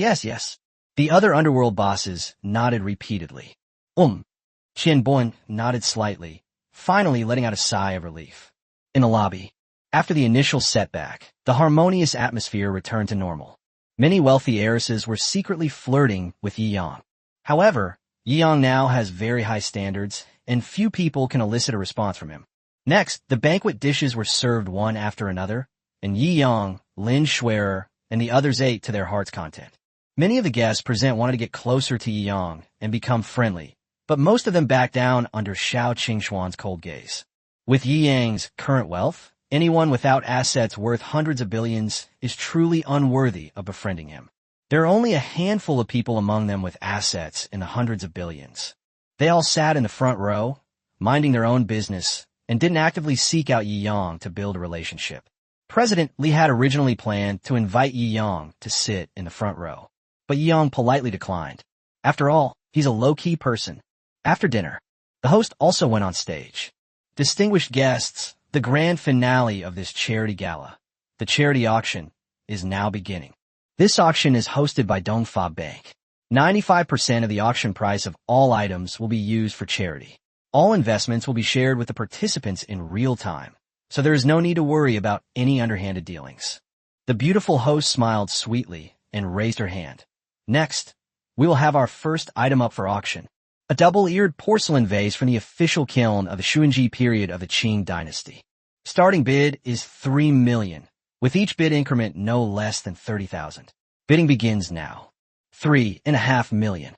The other underworld bosses nodded repeatedly. Qian Boyan nodded slightly, finally letting out a sigh of relief. In the lobby, after the initial setback, the harmonious atmosphere returned to normal. Many wealthy heiresses were secretly flirting with Yi Yang. However, Yi Yang now has very high standards, and few people can elicit a response from him. Next, the banquet dishes were served one after another, and Yi Yang, Lin Schwerer, and the others ate to their heart's content. Many of the guests present wanted to get closer to Yi Yang and become friendly, but most of them backed down under Xiao Qingxuan's cold gaze. With Yi Yang's current wealth, anyone without assets worth hundreds of billions is truly unworthy of befriending him. There are only a handful of people among them with assets in the hundreds of billions. They all sat in the front row, minding their own business, and didn't actively seek out Yi Yang to build a relationship. President Li had originally planned to invite Yi Yang to sit in the front row, but Yi Yang politely declined. After all, he's a low-key person. After dinner, the host also went on stage. Distinguished guests, the grand finale of this charity gala, the charity auction, is now beginning. This auction is hosted by Dongfa Bank. 95% of the auction price of all items will be used for charity. All investments will be shared with the participants in real time, so there is no need to worry about any underhanded dealings. The beautiful host smiled sweetly and raised her hand. Next, we will have our first item up for auction. A double-eared porcelain vase from the official kiln of the Xuanji period of the Qing dynasty. Starting bid is 3 million, with each bid increment no less than 30,000. Bidding begins now. 3.5 million.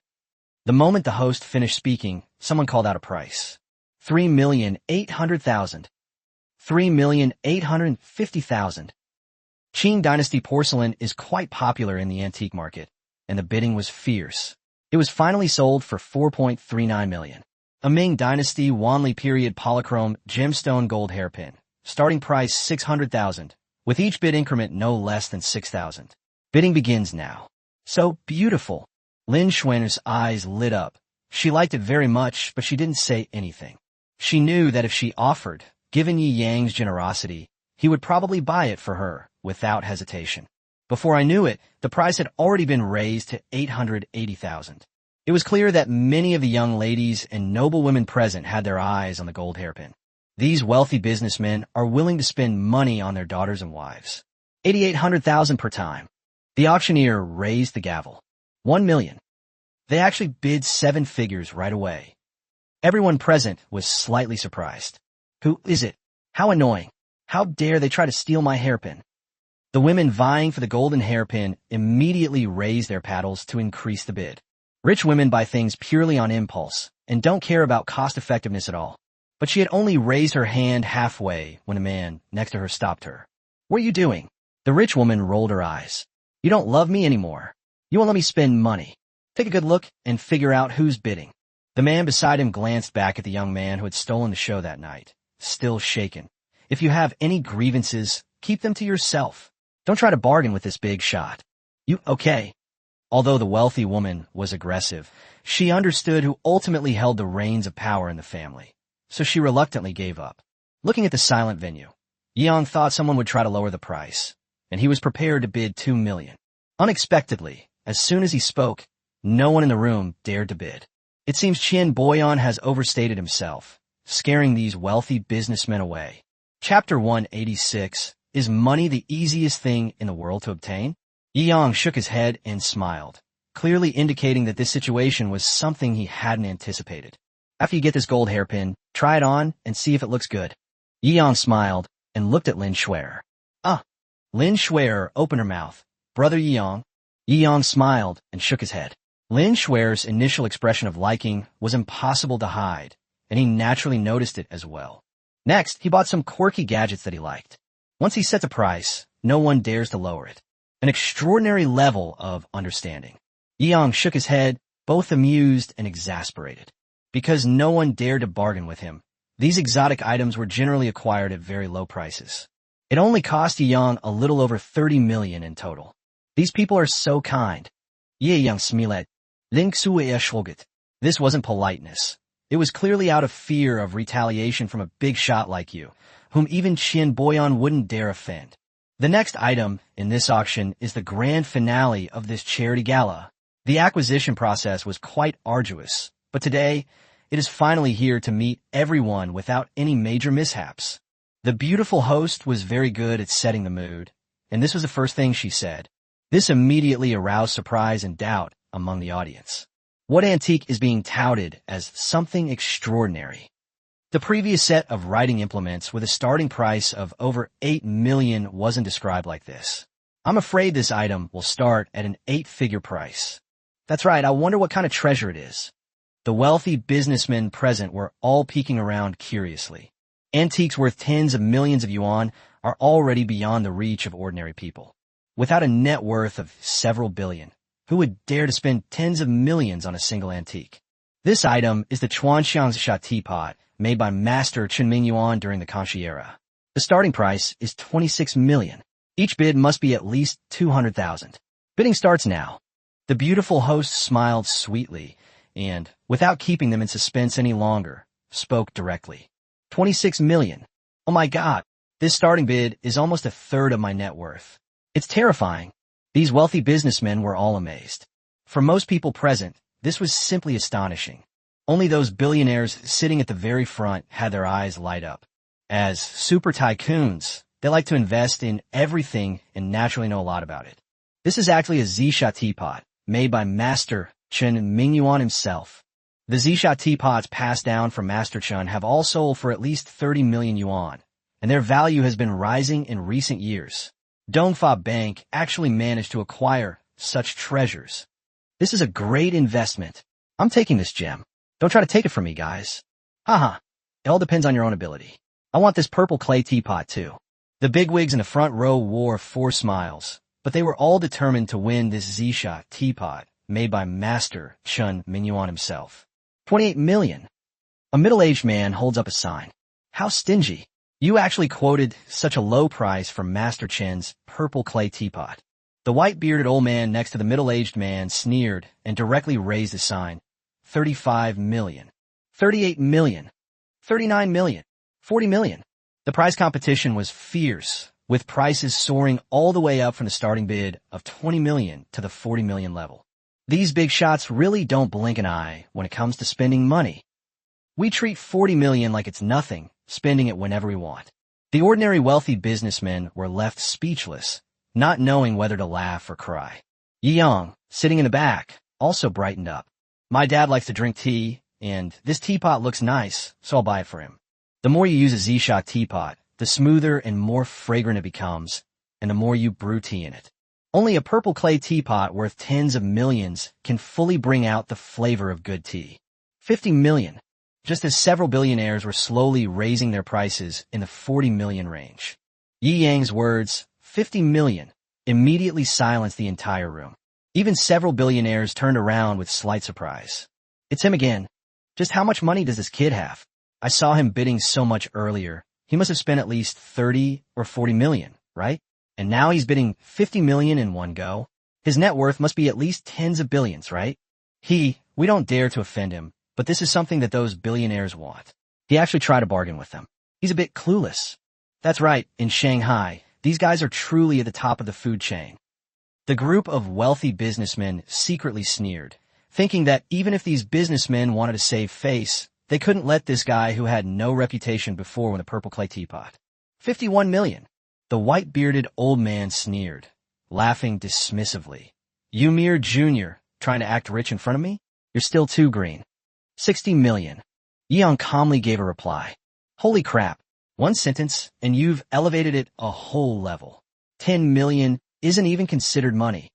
The moment the host finished speaking, someone called out a price. 3,800,000. 3,850,000. Qing dynasty porcelain is quite popular in the antique market, and the bidding was fierce. It was finally sold for 4.39 million. A Ming dynasty Wanli period polychrome gemstone gold hairpin. Starting price 600,000, with each bid increment no less than 6,000. Bidding begins now. So beautiful. Lin Xuan's eyes lit up. She liked it very much, but she didn't say anything. She knew that if she offered, given Yi Yang's generosity, he would probably buy it for her, without hesitation. Before I knew it, the price had already been raised to 880,000. It was clear that many of the young ladies and noble women present had their eyes on the gold hairpin. These wealthy businessmen are willing to spend money on their daughters and wives. 8,800,000 per time. The auctioneer raised the gavel. 1 million. They actually bid 7 figures right away. Everyone present was slightly surprised. Who is it? How annoying. How dare they try to steal my hairpin? The women vying for the golden hairpin immediately raised their paddles to increase the bid. Rich women buy things purely on impulse and don't care about cost-effectiveness at all. But she had only raised her hand halfway when a man next to her stopped her. What are you doing? The rich woman rolled her eyes. You don't love me anymore. You won't let me spend money. Take a good look and figure out who's bidding. The man beside him glanced back at the young man who had stolen the show that night, still shaken. If you have any grievances, keep them to yourself. Don't try to bargain with this big shot. You okay? Although the wealthy woman was aggressive, she understood who ultimately held the reins of power in the family, so she reluctantly gave up. Looking at the silent venue, Yang thought someone would try to lower the price, and he was prepared to bid 2 million. Unexpectedly, as soon as he spoke, no one in the room dared to bid. It seems Qian Boyan has overstated himself, scaring these wealthy businessmen away. Chapter 186, Is money the easiest thing in the world to obtain? Yang shook his head and smiled, clearly indicating that this situation was something he hadn't anticipated. After you get this gold hairpin, try it on and see if it looks good. Yang smiled and looked at Lin Shuer. Lin Shuer opened her mouth. Brother Yang. Yang smiled and shook his head. Lin Shuer's initial expression of liking was impossible to hide, and he naturally noticed it as well. Next, he bought some quirky gadgets that he liked. Once he sets a price, no one dares to lower it. An extraordinary level of understanding. Yang shook his head, both amused and exasperated. Because no one dared to bargain with him, these exotic items were generally acquired at very low prices. It only cost Yang a little over 30 million in total. These people are so kind. Yang smilet. Link sue shulget. This wasn't politeness. It was clearly out of fear of retaliation from a big shot like you, whom even Qian Boyan wouldn't dare offend. The next item in this auction is the grand finale of this charity gala. The acquisition process was quite arduous, but today, it is finally here to meet everyone without any major mishaps. The beautiful host was very good at setting the mood, and this was the first thing she said. This immediately aroused surprise and doubt among the audience. What antique is being touted as something extraordinary? The previous set of writing implements with a starting price of over 8 million wasn't described like this. I'm afraid this item will start at an 8-figure price. That's right, I wonder what kind of treasure it is. The wealthy businessmen present were all peeking around curiously. Antiques worth tens of millions of yuan are already beyond the reach of ordinary people. Without a net worth of several billion, who would dare to spend tens of millions on a single antique? This item is the Chuanxiangsha teapot, made by Master Chenming Yuan during the Kangxi era. The starting price is 26 million. Each bid must be at least 200,000. Bidding starts now. The beautiful host smiled sweetly and, without keeping them in suspense any longer, spoke directly. 26 million. Oh my god. This starting bid is almost a third of my net worth. It's terrifying. These wealthy businessmen were all amazed. For most people present, this was simply astonishing. Only those billionaires sitting at the very front had their eyes light up. As super tycoons, they like to invest in everything and naturally know a lot about it. This is actually a Zisha teapot, made by Master Chen Mingyuan himself. The Zisha teapots passed down from Master Chen have all sold for at least 30 million yuan, and their value has been rising in recent years. Dongfa Bank actually managed to acquire such treasures. This is a great investment. I'm taking this gem. Don't try to take it from me, guys. Haha. It all depends on your own ability. I want this purple clay teapot too. The bigwigs in the front row wore 4 smiles, but they were all determined to win this Zisha teapot, made by Master Chen Mingyuan himself. 28 million. A middle-aged man holds up a sign. How stingy. You actually quoted such a low price for Master Chen's purple clay teapot. The white-bearded old man next to the middle-aged man sneered and directly raised the sign. 35 million. 38 million. 39 million. 40 million. The price competition was fierce, with prices soaring all the way up from the starting bid of 20 million to the 40 million level. These big shots really don't blink an eye when it comes to spending money. We treat 40 million like it's nothing, spending it whenever we want. The ordinary wealthy businessmen were left speechless, not knowing whether to laugh or cry. Yi Yang, sitting in the back, also brightened up. My dad likes to drink tea, and this teapot looks nice, so I'll buy it for him. The more you use a Zisha teapot, the smoother and more fragrant it becomes, and the more you brew tea in it. Only a purple clay teapot worth tens of millions can fully bring out the flavor of good tea. 50 million. Just as several billionaires were slowly raising their prices in the 40 million range. Yi Yang's words, 50 million, immediately silenced the entire room. Even several billionaires turned around with slight surprise. It's him again. Just how much money does this kid have? I saw him bidding so much earlier. He must have spent at least 30 or 40 million, right? And now he's bidding 50 million in one go. His net worth must be at least tens of billions, right? We don't dare to offend him, but this is something that those billionaires want. He actually tried to bargain with them. He's a bit clueless. That's right, in Shanghai, these guys are truly at the top of the food chain. The group of wealthy businessmen secretly sneered, thinking that even if these businessmen wanted to save face, they couldn't let this guy who had no reputation before win a purple clay teapot. 51 million. The white-bearded old man sneered, laughing dismissively. You mere junior, trying to act rich in front of me? You're still too green. 60 million. Yeon calmly gave a reply. Holy crap. One sentence, and you've elevated it a whole level. 10 million isn't even considered money.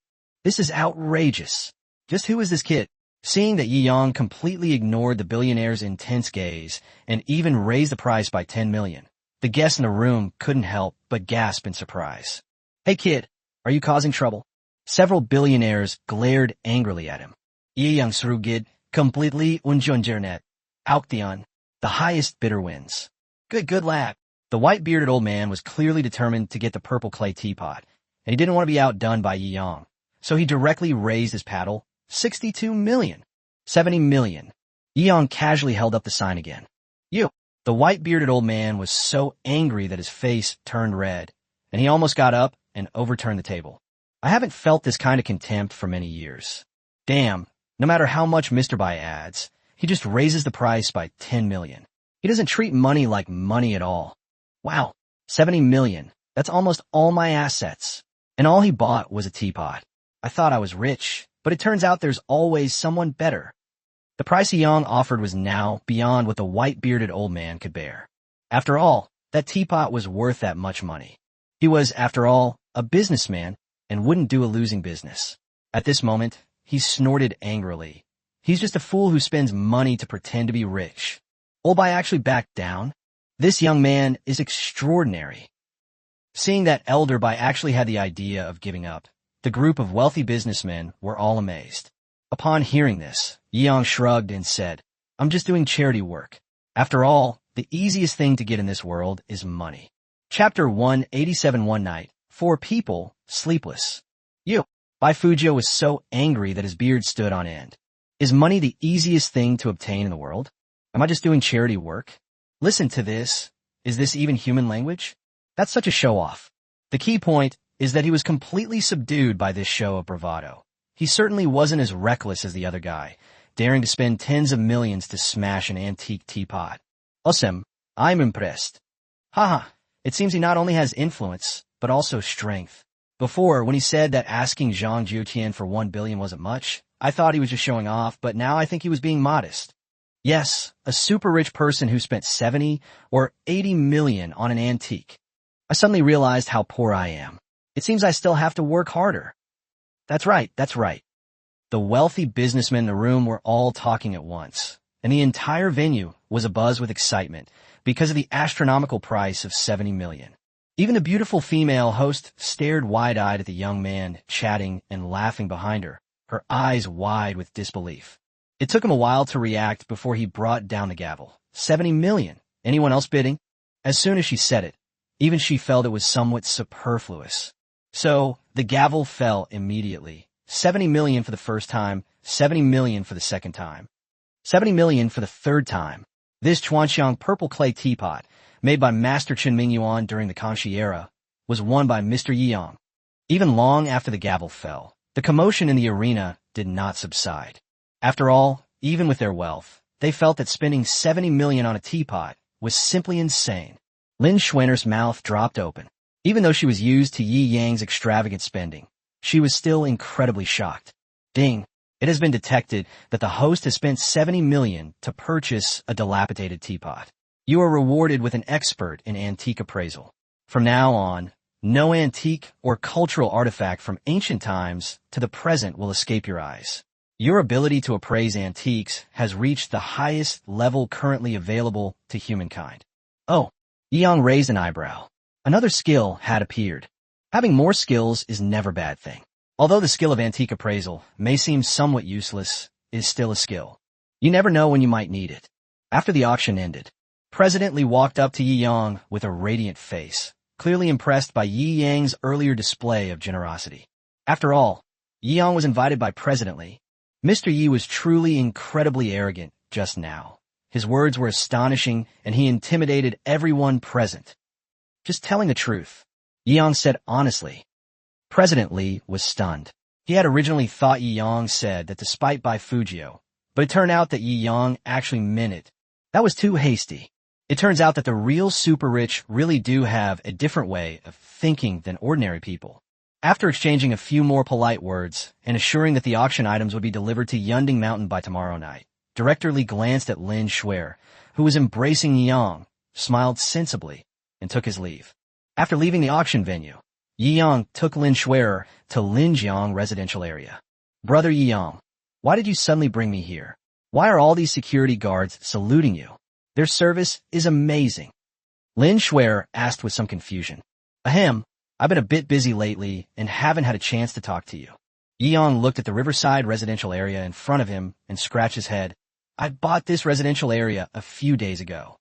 This is outrageous. Just who is this kid? Seeing that Yi Yang completely ignored the billionaire's intense gaze and even raised the price by 10 million, the guests in the room couldn't help but gasp in surprise. Hey kid, are you causing trouble? Several billionaires glared angrily at him. Yi Yang Srugid, completely unjonjernet. Auktion. The highest bidder wins. Good lad. The white-bearded old man was clearly determined to get the purple clay teapot, and he didn't want to be outdone by Yi Yang, so he directly raised his paddle. 62 million. 70 million. Yi Yang casually held up the sign again. You. The white-bearded old man was so angry that his face turned red, and he almost got up and overturned the table. I haven't felt this kind of contempt for many years. Damn, no matter how much Mr. Bai adds, he just raises the price by 10 million. He doesn't treat money like money at all. Wow, 70 million. That's almost all my assets. And all he bought was a teapot. I thought I was rich, but it turns out there's always someone better. The price Yang offered was now beyond what the white-bearded old man could bear. After all, that teapot was worth that much money. He was, after all, a businessman and wouldn't do a losing business. At this moment, he snorted angrily. He's just a fool who spends money to pretend to be rich. Old Bai actually backed down. This young man is extraordinary. Seeing that Elder Bai actually had the idea of giving up, the group of wealthy businessmen were all amazed. Upon hearing this, Yang shrugged and said, I'm just doing charity work. After all, the easiest thing to get in this world is money. Chapter 187. One night, 4 people, sleepless. Bai Fujio was so angry that his beard stood on end. Is money the easiest thing to obtain in the world? Am I just doing charity work? Listen to this. Is this even human language? That's such a show-off. The key point is that he was completely subdued by this show of bravado. He certainly wasn't as reckless as the other guy, daring to spend tens of millions to smash an antique teapot. Awesome. I'm impressed. Haha, it seems he not only has influence, but also strength. Before, when he said that asking Zhang Jiutian for 1 billion wasn't much, I thought he was just showing off, but now I think he was being modest. Yes, a super rich person who spent 70 or 80 million on an antique. I suddenly realized how poor I am. It seems I still have to work harder. That's right. The wealthy businessmen in the room were all talking at once, and the entire venue was abuzz with excitement because of the astronomical price of 70 million. Even the beautiful female host stared wide-eyed at the young man chatting and laughing behind her, her eyes wide with disbelief. It took him a while to react before he brought down the gavel. 70 million. Anyone else bidding? As soon as she said it, even she felt it was somewhat superfluous. So, the gavel fell immediately. 70 million for the first time, 70 million for the second time. 70 million for the third time. This Chuanxiang purple clay teapot, made by Master Chen Mingyuan during the Kangxi era, was won by Mr. Yiyang. Even long after the gavel fell, the commotion in the arena did not subside. After all, even with their wealth, they felt that spending 70 million on a teapot was simply insane. Lin Schwenner's mouth dropped open. Even though she was used to Yi Yang's extravagant spending, she was still incredibly shocked. Ding! It has been detected that the host has spent 70 million to purchase a dilapidated teapot. You are rewarded with an expert in antique appraisal. From now on, no antique or cultural artifact from ancient times to the present will escape your eyes. Your ability to appraise antiques has reached the highest level currently available to humankind. Oh, Yang raised an eyebrow. Another skill had appeared. Having more skills is never a bad thing. Although the skill of antique appraisal may seem somewhat useless, it is still a skill. You never know when you might need it. After the auction ended, President Li walked up to Yi Yang with a radiant face, clearly impressed by Yi Yang's earlier display of generosity. After all, Yi Yang was invited by President Li. Mr. Yi was truly incredibly arrogant just now. His words were astonishing, and he intimidated everyone present. Just telling the truth, Yi Yang said honestly. President Li was stunned. He had originally thought Yi Yang said that despite Bai Fujio, but it turned out that Yi Yang actually meant it. That was too hasty. It turns out that the real super rich really do have a different way of thinking than ordinary people. After exchanging a few more polite words and assuring that the auction items would be delivered to Yunding Mountain by tomorrow night, Director Li glanced at Lin Shuer, who was embracing Yi Yang, smiled sensibly, and took his leave. After leaving the auction venue, Yi Yang took Lin Shuer to Linjiang residential area. Brother Yi Yang, why did you suddenly bring me here? Why are all these security guards saluting you? Their service is amazing. Lin Shuer asked with some confusion. Ahem, I've been a bit busy lately and haven't had a chance to talk to you. Yi Yang looked at the riverside residential area in front of him and scratched his head. I bought this residential area a few days ago.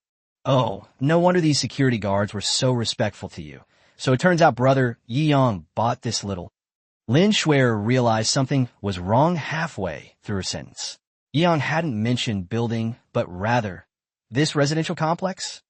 Oh, no wonder these security guards were so respectful to you. So it turns out brother Yi Yang bought this little. Lin Shuer realized something was wrong halfway through her sentence. Yi Yang hadn't mentioned building, but rather, this residential complex?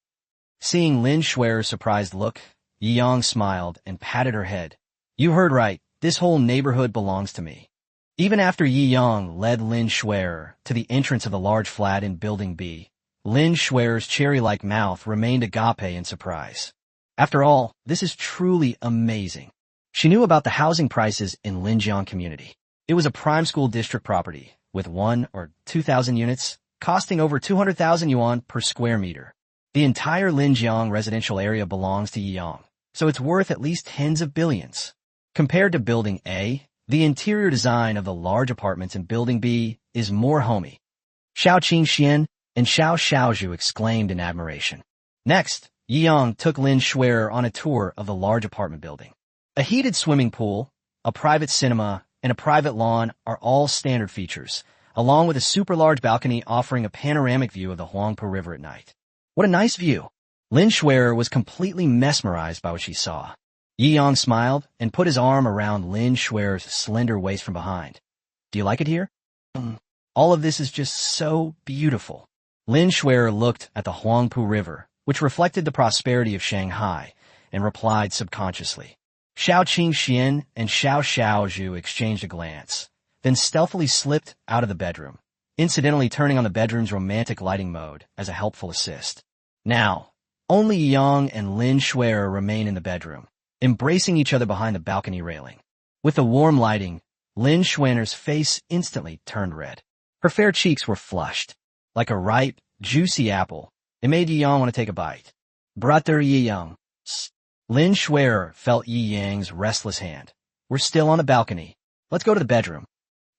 Seeing Lin Shuer's surprised look, Yi Yang smiled and patted her head. You heard right, this whole neighborhood belongs to me. Even after Yi Yang led Lin Shuer to the entrance of the large flat in Building B, Lin Shuer's cherry-like mouth remained agape in surprise. After all, this is truly amazing. She knew about the housing prices in Linjiang community. It was a prime school district property, with 1 or 2,000 units, costing over 200,000 yuan per square meter. The entire Linjiang residential area belongs to Yi Yang, so it's worth at least tens of billions. Compared to Building A, the interior design of the large apartments in Building B is more homey. Xiao Qingxian and Xiao Xiaozhu exclaimed in admiration. Next, Yi Yang took Lin Shuer on a tour of the large apartment building. A heated swimming pool, a private cinema, and a private lawn are all standard features, along with a super large balcony offering a panoramic view of the Huangpu River at night. What a nice view! Lin Shuer was completely mesmerized by what she saw. Yi Yang smiled and put his arm around Lin Shuer's slender waist from behind. Do you like it here? All of this is just so beautiful. Lin Shuer looked at the Huangpu River, which reflected the prosperity of Shanghai, and replied subconsciously. Xiao Qingxian and Xiao Xiaozhu exchanged a glance, then stealthily slipped out of the bedroom, incidentally turning on the bedroom's romantic lighting mode as a helpful assist. Now, only Yang and Lin Shuer remain in the bedroom, embracing each other behind the balcony railing. With the warm lighting, Lin Shuer's face instantly turned red. Her fair cheeks were flushed. Like a ripe, juicy apple, it made Yi Yang want to take a bite. Brother Yi Yang. Lin Shuer felt Yi Yang's restless hand. We're still on the balcony. Let's go to the bedroom.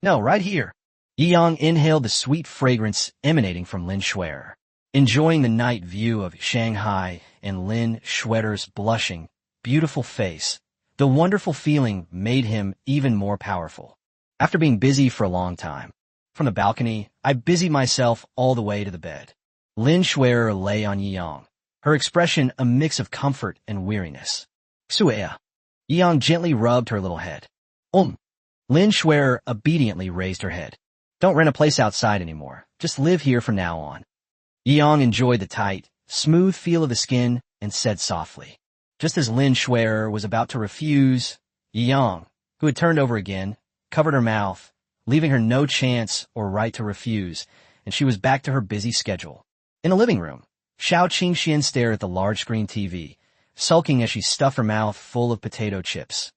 No, right here. Yi Yang inhaled the sweet fragrance emanating from Lin Shuer. Enjoying the night view of Shanghai and Lin Shuer's blushing, beautiful face, the wonderful feeling made him even more powerful. After being busy for a long time, from the balcony, I busied myself all the way to the bed. Lin Shuer lay on Yi Yang, her expression a mix of comfort and weariness. Suea. Yi Yang gently rubbed her little head. Lin Shuer obediently raised her head. Don't rent a place outside anymore. Just live here from now on. Yi Yang enjoyed the tight, smooth feel of the skin and said softly. Just as Lin Shuer was about to refuse, Yi Yang, who had turned over again, covered her mouth, leaving her no chance or right to refuse, and she was back to her busy schedule. In the living room, Xiao Qingxian stared at the large-screen TV, sulking as she stuffed her mouth full of potato chips.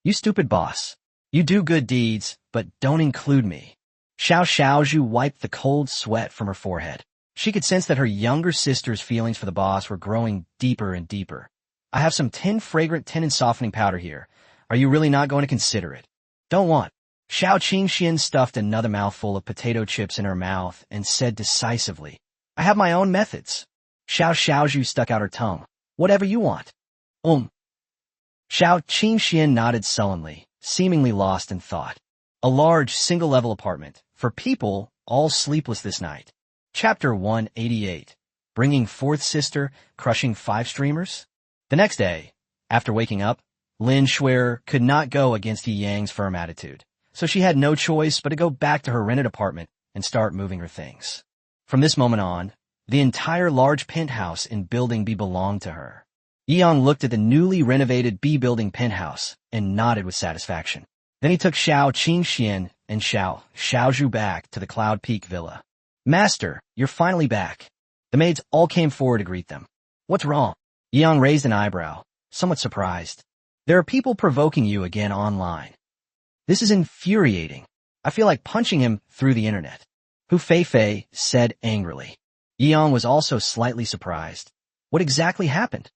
You stupid boss. You do good deeds, but don't include me. Xiao Xiaozhu wiped the cold sweat from her forehead. She could sense that her younger sister's feelings for the boss were growing deeper and deeper. I have some fragrant tinnin softening powder here. Are you really not going to consider it? Don't want. Xiao Qingxian stuffed another mouthful of potato chips in her mouth and said decisively, I have my own methods. Xiao Xiaozhu stuck out her tongue. Whatever you want. Xiao Qingxian nodded sullenly, seemingly lost in thought. A large, single-level apartment, for people all sleepless this night. Chapter 188. Bringing fourth sister, crushing 5 streamers? The next day, after waking up, Lin Shuer could not go against Yi Yang's firm attitude, so she had no choice but to go back to her rented apartment and start moving her things. From this moment on, the entire large penthouse in Building B belonged to her. Yi Yang looked at the newly renovated B Building penthouse and nodded with satisfaction. Then he took Xiao Qingxian and Xiao Xiaozhu back to the Cloud Peak Villa. Master, you're finally back. The maids all came forward to greet them. What's wrong? Yi Yang raised an eyebrow, somewhat surprised. There are people provoking you again online. This is infuriating. I feel like punching him through the internet. Hu Feifei said angrily. Yi Yang was also slightly surprised. What exactly happened?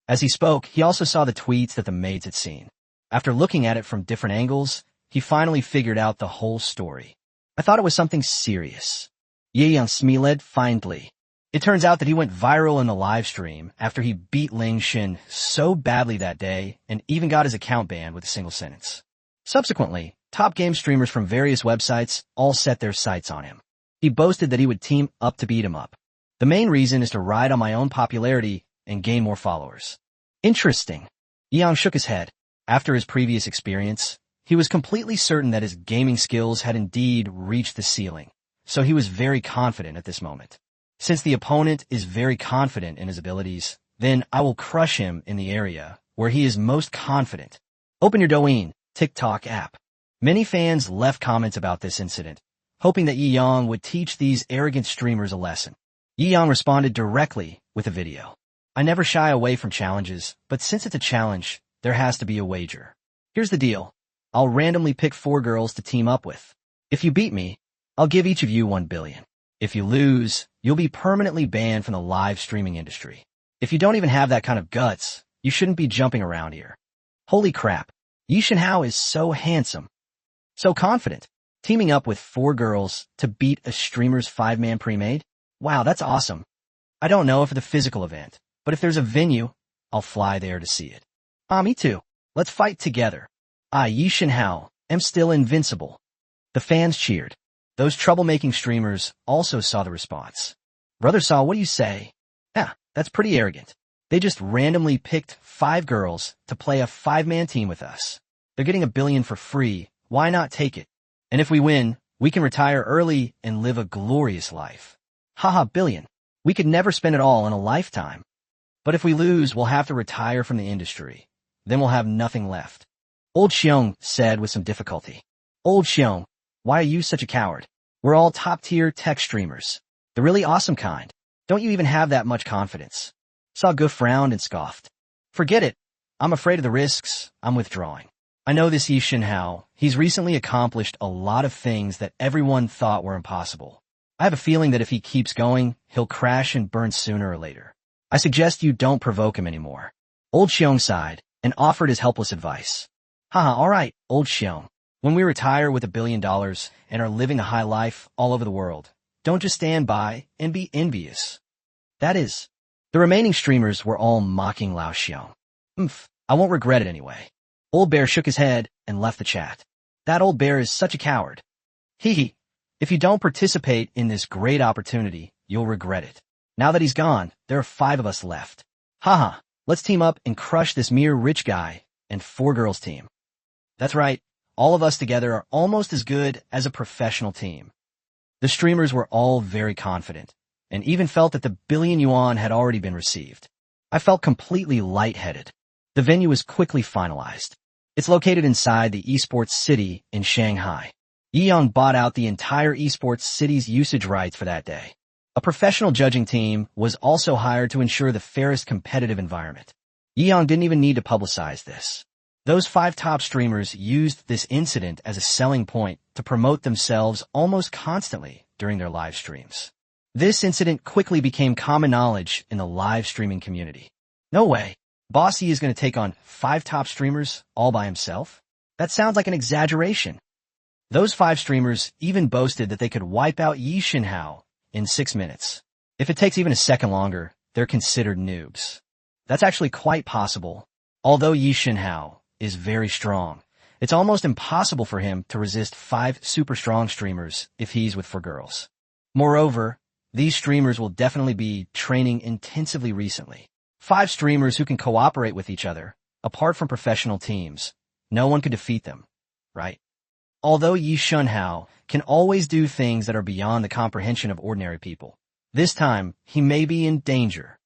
As he spoke, he also saw the tweets that the maids had seen. After looking at it from different angles, he finally figured out the whole story. I thought it was something serious. Yi Yang smiled faintly. It turns out that he went viral in the live stream after he beat Ling Xin so badly that day and even got his account banned with a single sentence. Subsequently, top game streamers from various websites all set their sights on him. He boasted that he would team up to beat him up. The main reason is to ride on my own popularity and gain more followers. Interesting. Yi Yang shook his head. After his previous experience, he was completely certain that his gaming skills had indeed reached the ceiling, so he was very confident at this moment. Since the opponent is very confident in his abilities, then I will crush him in the area where he is most confident. Open your Douyin, TikTok app. Many fans left comments about this incident, hoping that Yi Yang would teach these arrogant streamers a lesson. Yi Yang responded directly with a video. I never shy away from challenges, but since it's a challenge, there has to be a wager. Here's the deal. I'll randomly pick 4 girls to team up with. If you beat me, I'll give each of you 1 billion. If you lose, you'll be permanently banned from the live streaming industry. If you don't even have that kind of guts, you shouldn't be jumping around here. Holy crap. Yi Shenhao is so handsome. So confident. Teaming up with 4 girls to beat a streamer's 5-man pre-made? Wow, that's awesome. I don't know if the physical event, but if there's a venue, I'll fly there to see it. Me too. Let's fight together. Yi Shenhao, am still invincible. The fans cheered. Those troublemaking streamers also saw the response. Brother Saw, what do you say? Yeah, that's pretty arrogant. They just randomly picked 5 girls to play a 5-man team with us. They're getting 1 billion for free. Why not take it? And if we win, We can retire early and live a glorious life. Haha, billion. We could never spend it all in a lifetime. But if we lose, we'll have to retire from the industry. Then we'll have nothing left. Old Xiong said with some difficulty. Old Xiong, why are you such a coward? We're all top-tier tech streamers. The really awesome kind. Don't you even have that much confidence? Saw Gu frowned and scoffed. Forget it. I'm afraid of the risks. I'm withdrawing. I know this Yi Shinhao. He's recently accomplished a lot of things that everyone thought were impossible. I have a feeling that if he keeps going, he'll crash and burn sooner or later. I suggest you don't provoke him anymore. Old Xiong sighed and offered his helpless advice. Haha, all right, Old Xiong. When we retire with $1 billion and are living a high life all over the world, don't just stand by and be envious. That is. The remaining streamers were all mocking Lao Xiong. I won't regret it anyway. Old Bear shook his head and left the chat. That old bear is such a coward. Hee. If you don't participate in this great opportunity, you'll regret it. Now that he's gone, there are 5 of us left. Haha, let's team up and crush this mere rich guy and 4 girls team. That's right. All of us together are almost as good as a professional team. The streamers were all very confident, and even felt that the billion yuan had already been received. I felt completely lightheaded. The venue was quickly finalized. It's located inside the esports city in Shanghai. Yi Yang bought out the entire esports city's usage rights for that day. A professional judging team was also hired to ensure the fairest competitive environment. Yi Yang didn't even need to publicize this. Those 5 top streamers used this incident as a selling point to promote themselves almost constantly during their live streams. This incident quickly became common knowledge in the live streaming community. No way. Bossy is going to take on 5 top streamers all by himself? That sounds like an exaggeration. Those 5 streamers even boasted that they could wipe out Yi Shinhao in 6 minutes. If it takes even a second longer, they're considered noobs. That's actually quite possible. Although Yi Shinhao is very strong, it's almost impossible for him to resist 5 super strong streamers if he's with 4 girls. Moreover, these streamers will definitely be training intensively recently. 5 streamers who can cooperate with each other, apart from professional teams. No one could defeat them, right? Although Yi Shinhao can always do things that are beyond the comprehension of ordinary people, this time he may be in danger.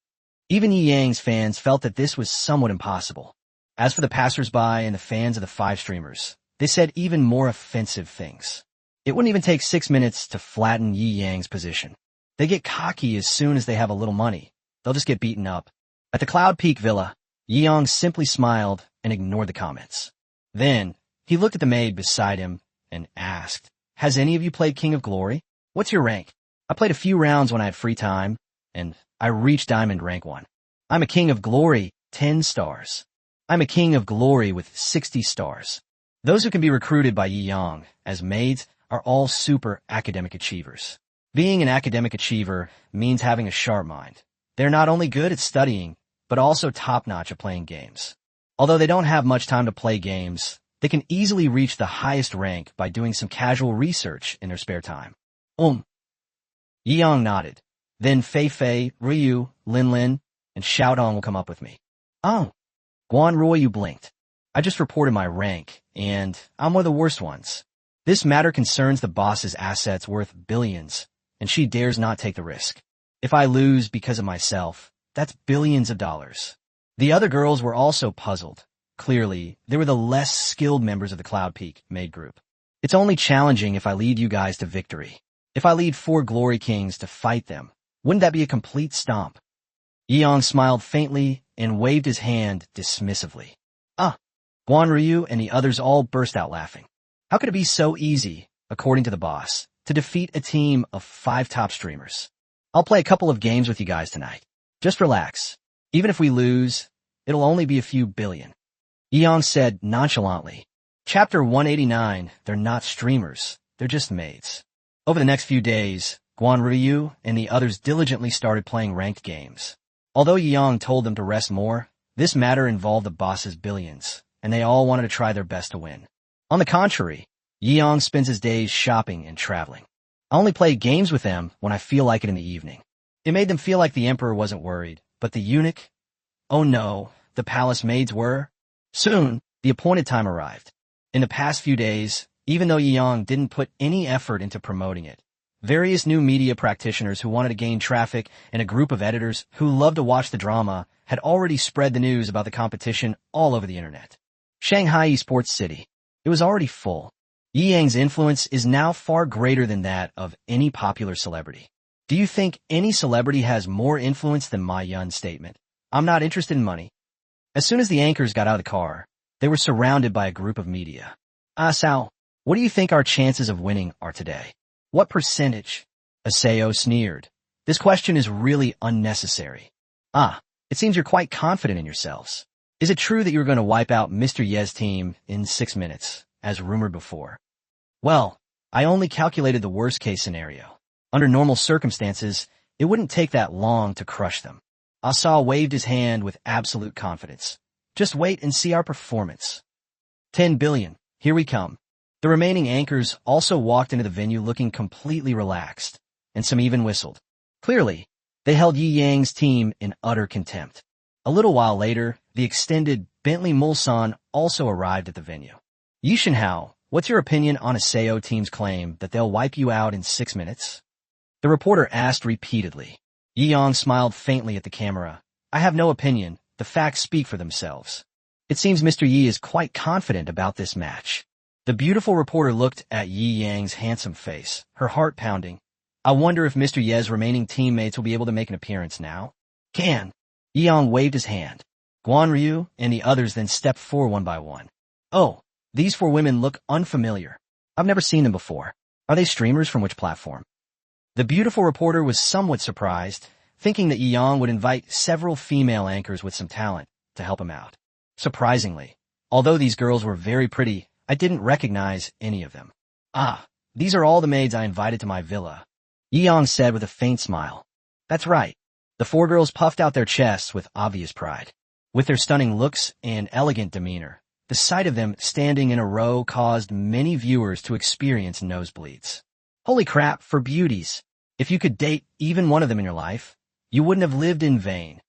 Even Yi Yang's fans felt that this was somewhat impossible. As for the passersby and the fans of the 5 streamers, they said even more offensive things. It wouldn't even take 6 minutes to flatten Yi Yang's position. They get cocky as soon as they have a little money. They'll just get beaten up. At the Cloud Peak Villa, Yi Yang simply smiled and ignored the comments. Then, he looked at the maid beside him and asked, Has any of you played King of Glory? What's your rank? I played a few rounds when I had free time, and I reached Diamond Rank 1. I'm a King of Glory, 10 stars. I'm a King of Glory with 60 stars. Those who can be recruited by Yi Yang as maids are all super academic achievers. Being an academic achiever means having a sharp mind. They're not only good at studying, but also top-notch at playing games. Although they don't have much time to play games, they can easily reach the highest rank by doing some casual research in their spare time. Yi Yang nodded. Then Fei Fei, Ryu, Lin Lin, and Xiaodong will come up with me. Oh. Guan Ruoyu blinked. I just reported my rank, and I'm one of the worst ones. This matter concerns the boss's assets worth billions, and she dares not take the risk. If I lose because of myself, that's billions of dollars. The other girls were also puzzled. Clearly, they were the less skilled members of the Cloud Peak maid group. It's only challenging if I lead you guys to victory. If I lead 4 Glory Kings to fight them, wouldn't that be a complete stomp? Yi Yang smiled faintly and waved his hand dismissively. Guan Ryu and the others all burst out laughing. How could it be so easy, according to the boss, to defeat a team of 5 top streamers? I'll play a couple of games with you guys tonight. Just relax. Even if we lose, it'll only be a few billion. Yi Yang said nonchalantly. Chapter 189, they're not streamers, they're just maids. Over the next few days, Guan Ryu and the others diligently started playing ranked games. Although Yi Yang told them to rest more, this matter involved the boss's billions, and they all wanted to try their best to win. On the contrary, Yi Yang spends his days shopping and traveling. I only play games with them when I feel like it in the evening. It made them feel like the emperor wasn't worried, but the eunuch? Oh no, the palace maids were. Soon, the appointed time arrived. In the past few days, even though Yang didn't put any effort into promoting it. Various new media practitioners who wanted to gain traffic and a group of editors who loved to watch the drama had already spread the news about the competition all over the internet. Shanghai Esports City. It was already full. Yi Yang's influence is now far greater than that of any popular celebrity. Do you think any celebrity has more influence than Ma Yun's statement? I'm not interested in money. As soon as the anchors got out of the car, they were surrounded by a group of media. Sao, what do you think our chances of winning are today? What percentage? Aseo sneered. This question is really unnecessary. It seems you're quite confident in yourselves. Is it true that you're going to wipe out Mr. Ye's team in 6 minutes, as rumored before? Well, I only calculated the worst-case scenario. Under normal circumstances, it wouldn't take that long to crush them. Asa waved his hand with absolute confidence. Just wait and see our performance. 10 billion, here we come. The remaining anchors also walked into the venue looking completely relaxed, and some even whistled. Clearly, they held Yi Yang's team in utter contempt. A little while later, the extended Bentley Mulsan also arrived at the venue. Yi Shenhao, what's your opinion on Aseo team's claim that they'll wipe you out in 6 minutes? The reporter asked repeatedly. Yi Yang smiled faintly at the camera. I have no opinion. The facts speak for themselves. It seems Mr. Yi is quite confident about this match. The beautiful reporter looked at Yi Yang's handsome face, her heart pounding. I wonder if Mr. Ye's remaining teammates will be able to make an appearance now. Can. Yi Yang waved his hand. Guan Ryu and the others then stepped forward one by one. Oh, these 4 women look unfamiliar. I've never seen them before. Are they streamers from which platform? The beautiful reporter was somewhat surprised, thinking that Yi Yang would invite several female anchors with some talent to help him out. Surprisingly, although these girls were very pretty, I didn't recognize any of them. These are all the maids I invited to my villa, Yi Yang said with a faint smile. That's right. The 4 girls puffed out their chests with obvious pride. With their stunning looks and elegant demeanor, the sight of them standing in a row caused many viewers to experience nosebleeds. Holy crap, for Beauties. If you could date even one of them in your life, you wouldn't have lived in vain.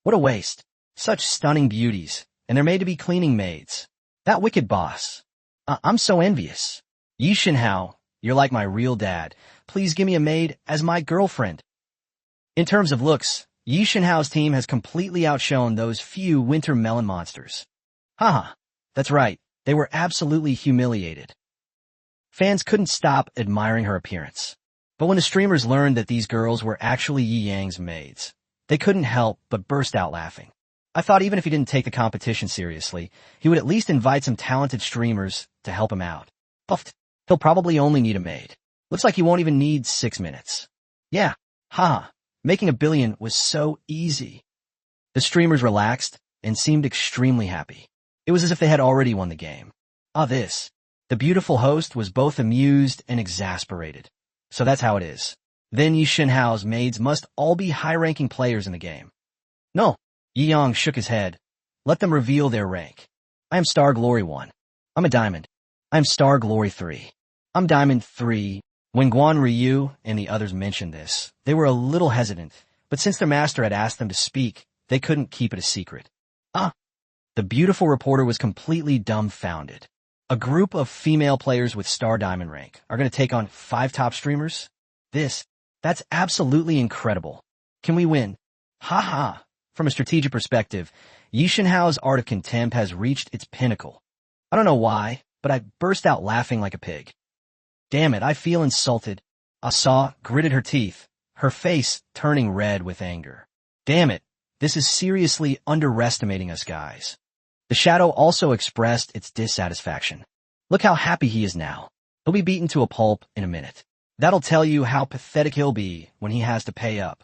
What a waste. Such stunning beauties, and they're made to be cleaning maids. That wicked boss. I'm so envious. Yi Shenhao, you're like my real dad. Please give me a maid as my girlfriend. In terms of looks, Yi Shenhao's team has completely outshone those few winter melon monsters. That's right. They were absolutely humiliated. Fans couldn't stop admiring her appearance. But when the streamers learned that these girls were actually Yi Yang's maids, they couldn't help but burst out laughing. I thought even if he didn't take the competition seriously, he would at least invite some talented streamers to help him out. Puffed. He'll probably only need a maid. Looks like he won't even need 6 minutes. Yeah. Making $1 billion was so easy. The streamers relaxed and seemed extremely happy. It was as if they had already won the game. The beautiful host was both amused and exasperated. So that's how it is. Then Yi Shenhao's maids must all be high-ranking players in the game. No. Yi Yang shook his head. Let them reveal their rank. I am Star Glory 1. I'm a Diamond. I am Star Glory 3. I'm Diamond 3. When Guan Ryu and the others mentioned this, they were a little hesitant, but since their master had asked them to speak, they couldn't keep it a secret. The beautiful reporter was completely dumbfounded. A group of female players with Star Diamond rank are going to take on 5 top streamers? That's absolutely incredible. Can we win? From a strategic perspective, Yi Shenhao's art of contempt has reached its pinnacle. I don't know why, but I burst out laughing like a pig. Damn it, I feel insulted. Asa gritted her teeth, her face turning red with anger. Damn it, this is seriously underestimating us guys. The shadow also expressed its dissatisfaction. Look how happy he is now. He'll be beaten to a pulp in a minute. That'll tell you how pathetic he'll be when he has to pay up.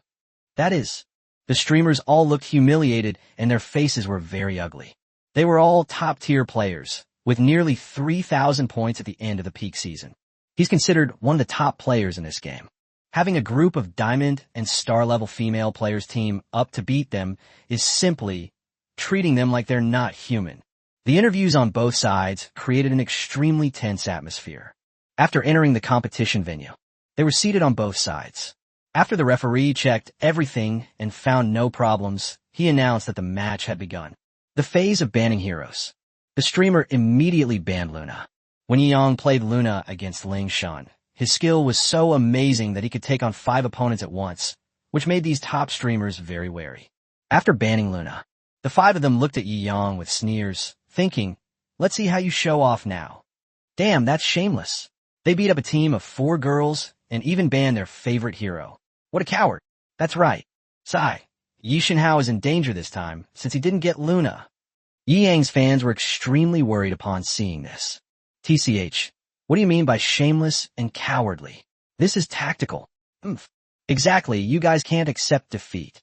That is. The streamers all looked humiliated and their faces were very ugly. They were all top-tier players, with nearly 3,000 points at the end of the peak season. He's considered one of the top players in this game. Having a group of Diamond and Star-level female players team up to beat them is simply treating them like they're not human. The interviews on both sides created an extremely tense atmosphere. After entering the competition venue, they were seated on both sides. After the referee checked everything and found no problems, he announced that the match had begun. The phase of banning heroes. The streamer immediately banned Luna. When Yang played Luna against Ling Shun, his skill was so amazing that he could take on 5 opponents at once, which made these top streamers very wary. After banning Luna, the 5 of them looked at Yang with sneers, thinking, let's see how you show off now. Damn, that's shameless. They beat up a team of 4 girls and even banned their favorite hero. What a coward. That's right. Sigh. Yi Shinhao is in danger this time, since he didn't get Luna. Yi Yang's fans were extremely worried upon seeing this. TCH, what do you mean by shameless and cowardly? This is tactical. Exactly, you guys can't accept defeat.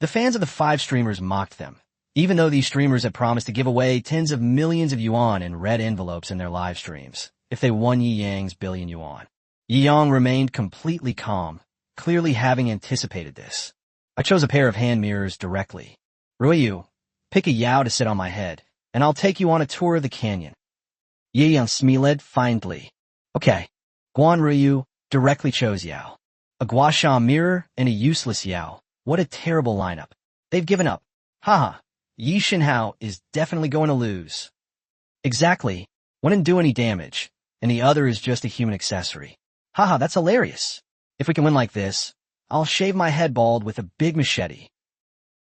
The fans of the 5 streamers mocked them, even though these streamers had promised to give away tens of millions of yuan in red envelopes in their live streams if they won Yi Yang's billion yuan. Yi Yang remained completely calm, clearly having anticipated this. I chose a pair of hand mirrors directly. Ruiyu, pick a Yao to sit on my head, and I'll take you on a tour of the canyon. Yi Yang smiled kindly. Okay. Guan Ruiyu directly chose Yao. A Guasha mirror and a useless Yao. What a terrible lineup. They've given up. Haha. Yi Shinhao is definitely going to lose. Exactly. One didn't do any damage, and the other is just a human accessory. Haha, that's hilarious. If we can win like this, I'll shave my head bald with a big machete.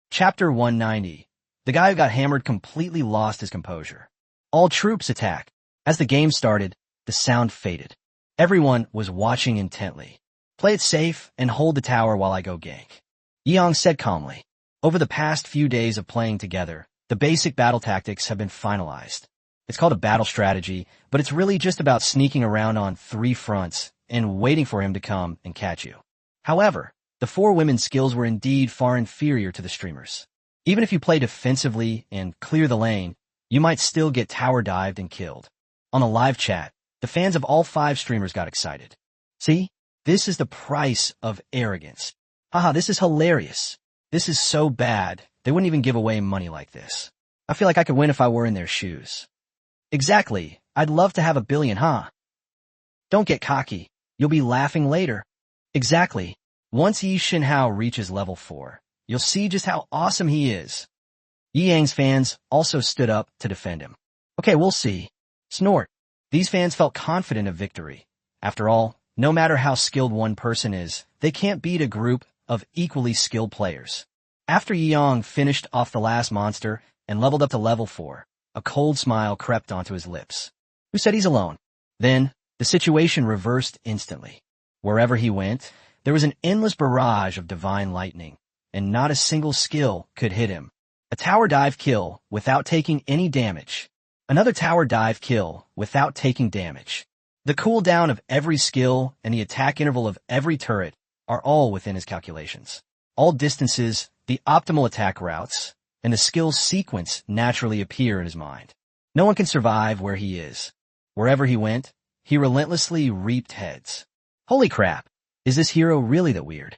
Chapter 190. The guy who got hammered completely lost his composure. All troops attack. As the game started, the sound faded. Everyone was watching intently. Play it safe and hold the tower while I go gank. Yang said calmly. Over the past few days of playing together, the basic battle tactics have been finalized. It's called a battle strategy, but it's really just about sneaking around on 3 fronts and waiting for him to come and catch you. However, the 4 women's skills were indeed far inferior to the streamers. Even if you play defensively and clear the lane, you might still get tower dived and killed. On a live chat, the fans of all 5 streamers got excited. See? This is the price of arrogance. Haha, this is hilarious. This is so bad, they wouldn't even give away money like this. I feel like I could win if I were in their shoes. Exactly. I'd love to have $1 billion, huh? Don't get cocky. You'll be laughing later. Exactly. Once Yi Shinhao reaches level 4, you'll see just how awesome he is. Yi Yang's fans also stood up to defend him. Okay, we'll see. Snort. These fans felt confident of victory. After all, no matter how skilled one person is, they can't beat a group of equally skilled players. After Yi Yang finished off the last monster and leveled up to level 4, a cold smile crept onto his lips. Who said he's alone? Then, the situation reversed instantly. Wherever he went, there was an endless barrage of divine lightning, and not a single skill could hit him. A tower dive kill without taking any damage. Another tower dive kill without taking damage. The cooldown of every skill and the attack interval of every turret are all within his calculations. All distances, the optimal attack routes, and the skill sequence naturally appear in his mind. No one can survive where he is. Wherever he went, he relentlessly reaped heads. Holy crap, is this hero really that weird?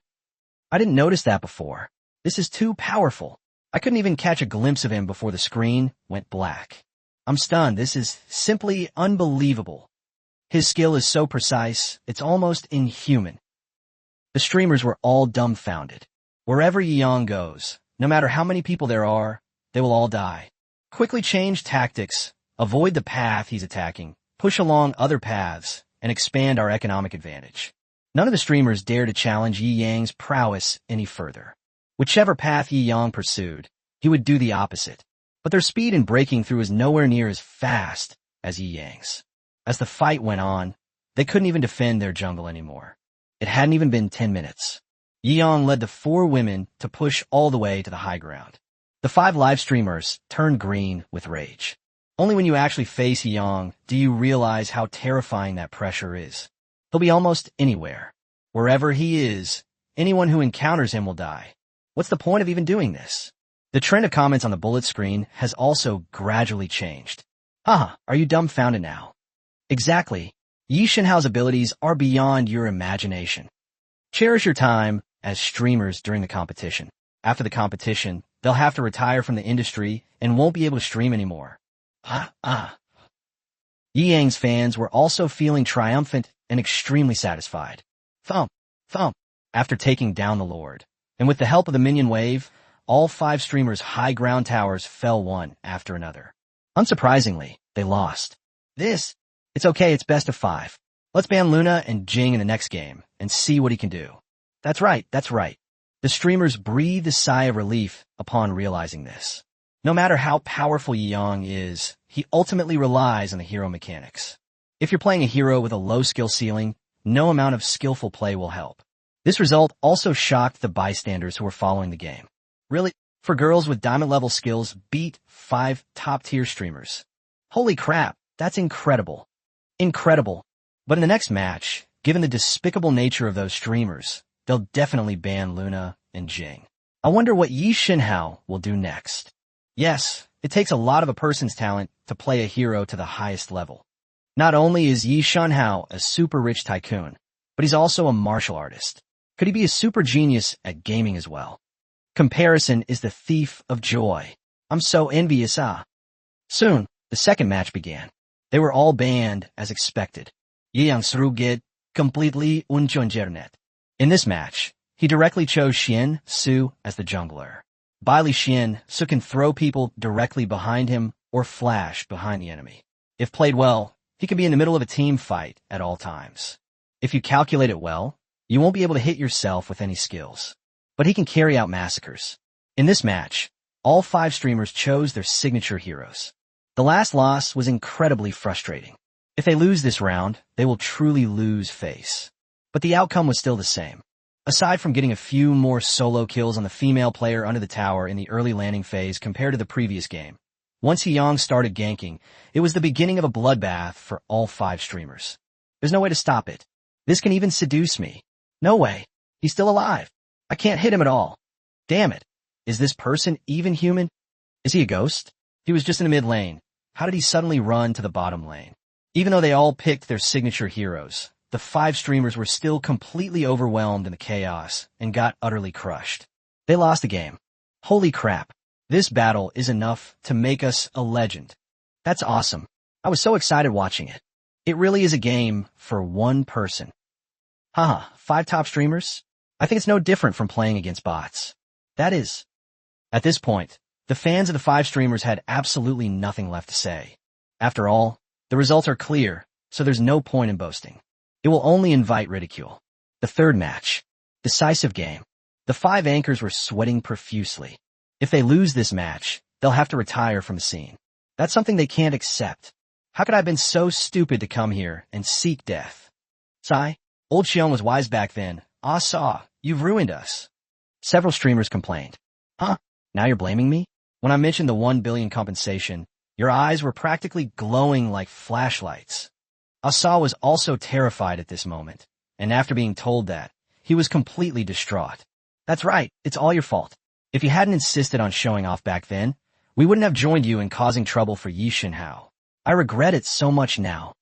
I didn't notice that before. This is too powerful. I couldn't even catch a glimpse of him before the screen went black. I'm stunned. This is simply unbelievable. His skill is so precise, it's almost inhuman. The streamers were all dumbfounded. Wherever Yi Yang goes, no matter how many people there are, they will all die. Quickly change tactics, avoid the path he's attacking, push along other paths, and expand our economic advantage. None of the streamers dare to challenge Yi Yang's prowess any further. Whichever path Yi Yang pursued, he would do the opposite. But their speed in breaking through is nowhere near as fast as Yi Yang's. As the fight went on, they couldn't even defend their jungle anymore. It hadn't even been 10 minutes. Yi Yang led the 4 women to push all the way to the high ground. The 5 live streamers turned green with rage. Only when you actually face Yi Yang do you realize how terrifying that pressure is. He'll be almost anywhere. Wherever he is, anyone who encounters him will die. What's the point of even doing this? The trend of comments on the bullet screen has also gradually changed. Haha, are you dumbfounded now? Exactly. Yi Shinhao's abilities are beyond your imagination. Cherish your time as streamers during the competition. After the competition, they'll have to retire from the industry and won't be able to stream anymore. Yi Yang's fans were also feeling triumphant and extremely satisfied. Thump, thump, after taking down the Lord. And with the help of the minion wave, all 5 streamers' high ground towers fell one after another. Unsurprisingly, they lost. This It's okay, it's best of 5. Let's ban Luna and Jing in the next game and see what he can do. That's right, that's right. The streamers breathed a sigh of relief upon realizing this. No matter how powerful Yang is, he ultimately relies on the hero mechanics. If you're playing a hero with a low skill ceiling, no amount of skillful play will help. This result also shocked the bystanders who were following the game. Really? For girls with diamond-level skills beat 5 top-tier streamers. Holy crap, that's incredible. Incredible. But in the next match, given the despicable nature of those streamers, they'll definitely ban Luna and Jing. I wonder what Yi Xinhao will do next. Yes, it takes a lot of a person's talent to play a hero to the highest level. Not only is Yi Xinhao a super rich tycoon, but he's also a martial artist. Could he be a super genius at gaming as well? Comparison is the thief of joy. I'm so envious, Soon, the second match began. They were all banned as expected. Yang Sruget completely unchonjernet. In this match, he directly chose Xian Su as the jungler. Bailey Xian Su can throw people directly behind him or flash behind the enemy. If played well, he can be in the middle of a team fight at all times. If you calculate it well, you won't be able to hit yourself with any skills. But he can carry out massacres. In this match, all 5 streamers chose their signature heroes. The last loss was incredibly frustrating. If they lose this round, they will truly lose face. But the outcome was still the same. Aside from getting a few more solo kills on the female player under the tower in the early landing phase compared to the previous game, once Yang started ganking, it was the beginning of a bloodbath for all 5 streamers. There's no way to stop it. This can even seduce me. No way. He's still alive. I can't hit him at all. Damn it. Is this person even human? Is he a ghost? He was just in the mid lane. How did he suddenly run to the bottom lane? Even though they all picked their signature heroes, the 5 streamers were still completely overwhelmed in the chaos and got utterly crushed. They lost the game. Holy crap. This battle is enough to make us a legend. That's awesome. I was so excited watching it. It really is a game for one person. Haha, 5 top streamers? I think it's no different from playing against bots. That is. At this point, the fans of the 5 streamers had absolutely nothing left to say. After all, the results are clear, so there's no point in boasting. It will only invite ridicule. The third match. Decisive game. The 5 anchors were sweating profusely. If they lose this match, they'll have to retire from the scene. That's something they can't accept. How could I have been so stupid to come here and seek death? Sigh. Old Xiong was wise back then. Ah, Saw, you've ruined us. Several streamers complained. Huh? Now you're blaming me? When I mentioned the 1 billion compensation, your eyes were practically glowing like flashlights. Asa was also terrified at this moment, and after being told that, he was completely distraught. That's right, it's all your fault. If you hadn't insisted on showing off back then, we wouldn't have joined you in causing trouble for Yi Xinhao. I regret it so much now.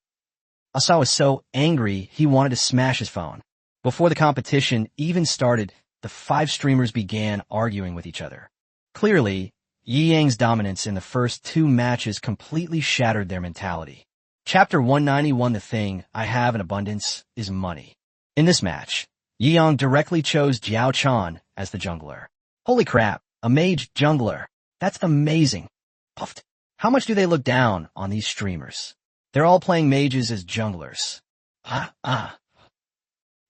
Asa was so angry he wanted to smash his phone. Before the competition even started, the 5 streamers began arguing with each other. Clearly, Yi Yang's dominance in the first 2 matches completely shattered their mentality. Chapter 191. The thing I have in abundance is money. In this match, Yi Yang directly chose Jiao Chan as the jungler. Holy crap, a mage jungler. That's amazing. Puffed. How much do they look down on these streamers? They're all playing mages as junglers.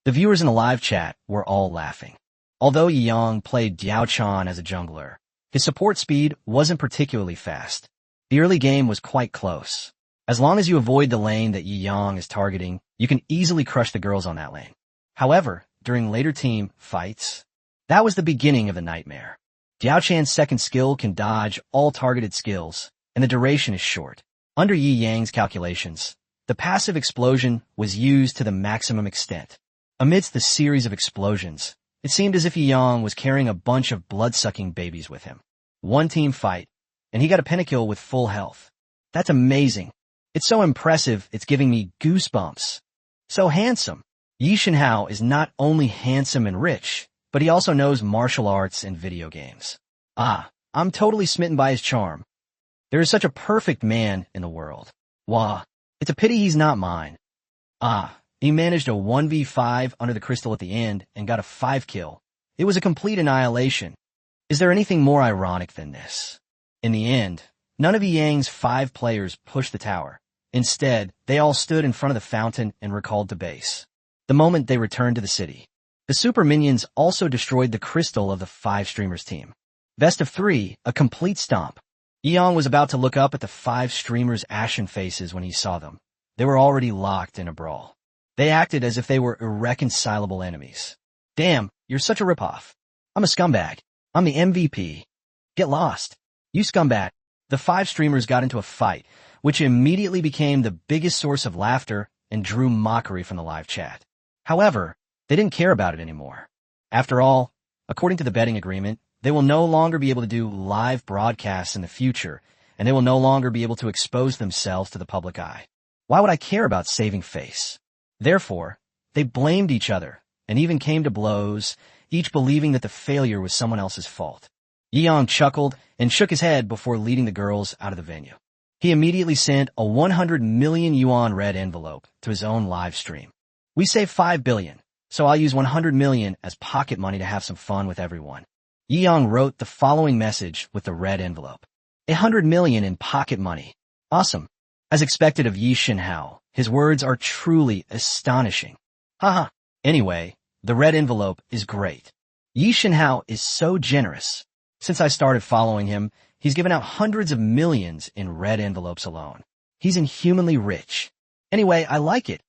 The viewers in the live chat were all laughing. Although Yi Yang played Jiao Chan as a jungler, his support speed wasn't particularly fast. The early game was quite close. As long as you avoid the lane that Yi Yang is targeting, you can easily crush the girls on that lane. However, during later team fights, that was the beginning of the nightmare. Jiao Chan's second skill can dodge all targeted skills, and the duration is short. Under Yi Yang's calculations, the passive explosion was used to the maximum extent. Amidst the series of explosions, it seemed as if Yi Yang was carrying a bunch of blood-sucking babies with him. One team fight, and he got a pentakill with full health. That's amazing. It's so impressive, it's giving me goosebumps. So handsome. Yi Xinhao is not only handsome and rich, but he also knows martial arts and video games. I'm totally smitten by his charm. There is such a perfect man in the world. Wah, it's a pity he's not mine. He managed a 1v5 under the crystal at the end and got a 5 kill. It was a complete annihilation. Is there anything more ironic than this? In the end, none of Yang's 5 players pushed the tower, Instead, they all stood in front of the fountain and recalled to base. The moment they returned to the city, the super minions also destroyed the crystal of the 5 streamers team. Best of 3, a complete stomp. Yeong was about to look up at the 5 streamers' ashen faces when he saw them. They were already locked in a brawl. They acted as if they were irreconcilable enemies. Damn, you're such a ripoff. I'm a scumbag. I'm the MVP. Get lost. You scumbag. The 5 streamers got into a fight, which immediately became the biggest source of laughter and drew mockery from the live chat. However, they didn't care about it anymore. After all, according to the betting agreement, they will no longer be able to do live broadcasts in the future, and they will no longer be able to expose themselves to the public eye. Why would I care about saving face? Therefore, they blamed each other and even came to blows, each believing that the failure was someone else's fault. Yeong chuckled and shook his head before leading the girls out of the venue. He immediately sent a 100 million yuan red envelope to his own live stream. We saved 5 billion, so I'll use 100 million as pocket money to have some fun with everyone. Yeong wrote the following message with the red envelope. 100 million in pocket money. Awesome. As expected of Yi Shinhao, his words are truly astonishing. Haha. Anyway, the red envelope is great. Yi Shinhao is so generous. Since I started following him, he's given out hundreds of millions in red envelopes alone. He's inhumanly rich. Anyway, I like it.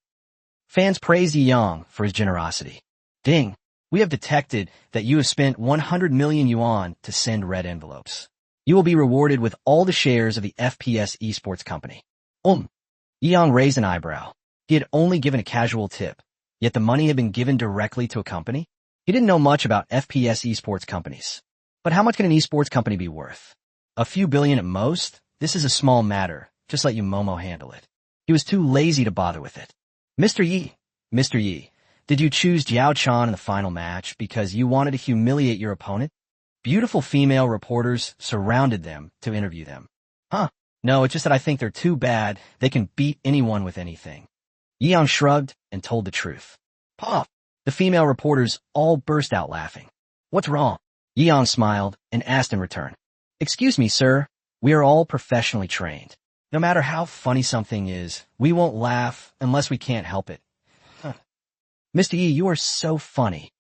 Fans praised Yeong for his generosity. Ding. We have detected that you have spent 100 million yuan to send red envelopes. You will be rewarded with all the shares of the FPS esports company. Yeong raised an eyebrow. He had only given a casual tip, yet the money had been given directly to a company? He didn't know much about FPS esports companies. But how much can an esports company be worth? A few billion at most? This is a small matter. Just let you Momo handle it. He was too lazy to bother with it. Mr. Yi, did you choose Jiao Chan in the final match because you wanted to humiliate your opponent? Beautiful female reporters surrounded them to interview them. Huh? No, it's just that I think they're too bad. They can beat anyone with anything. Yeong shrugged and told the truth. Pop! The female reporters all burst out laughing. What's wrong? Yeong smiled and asked in return. Excuse me, sir. We are all professionally trained. No matter how funny something is, we won't laugh unless we can't help it. Mr. Yi, you are so funny.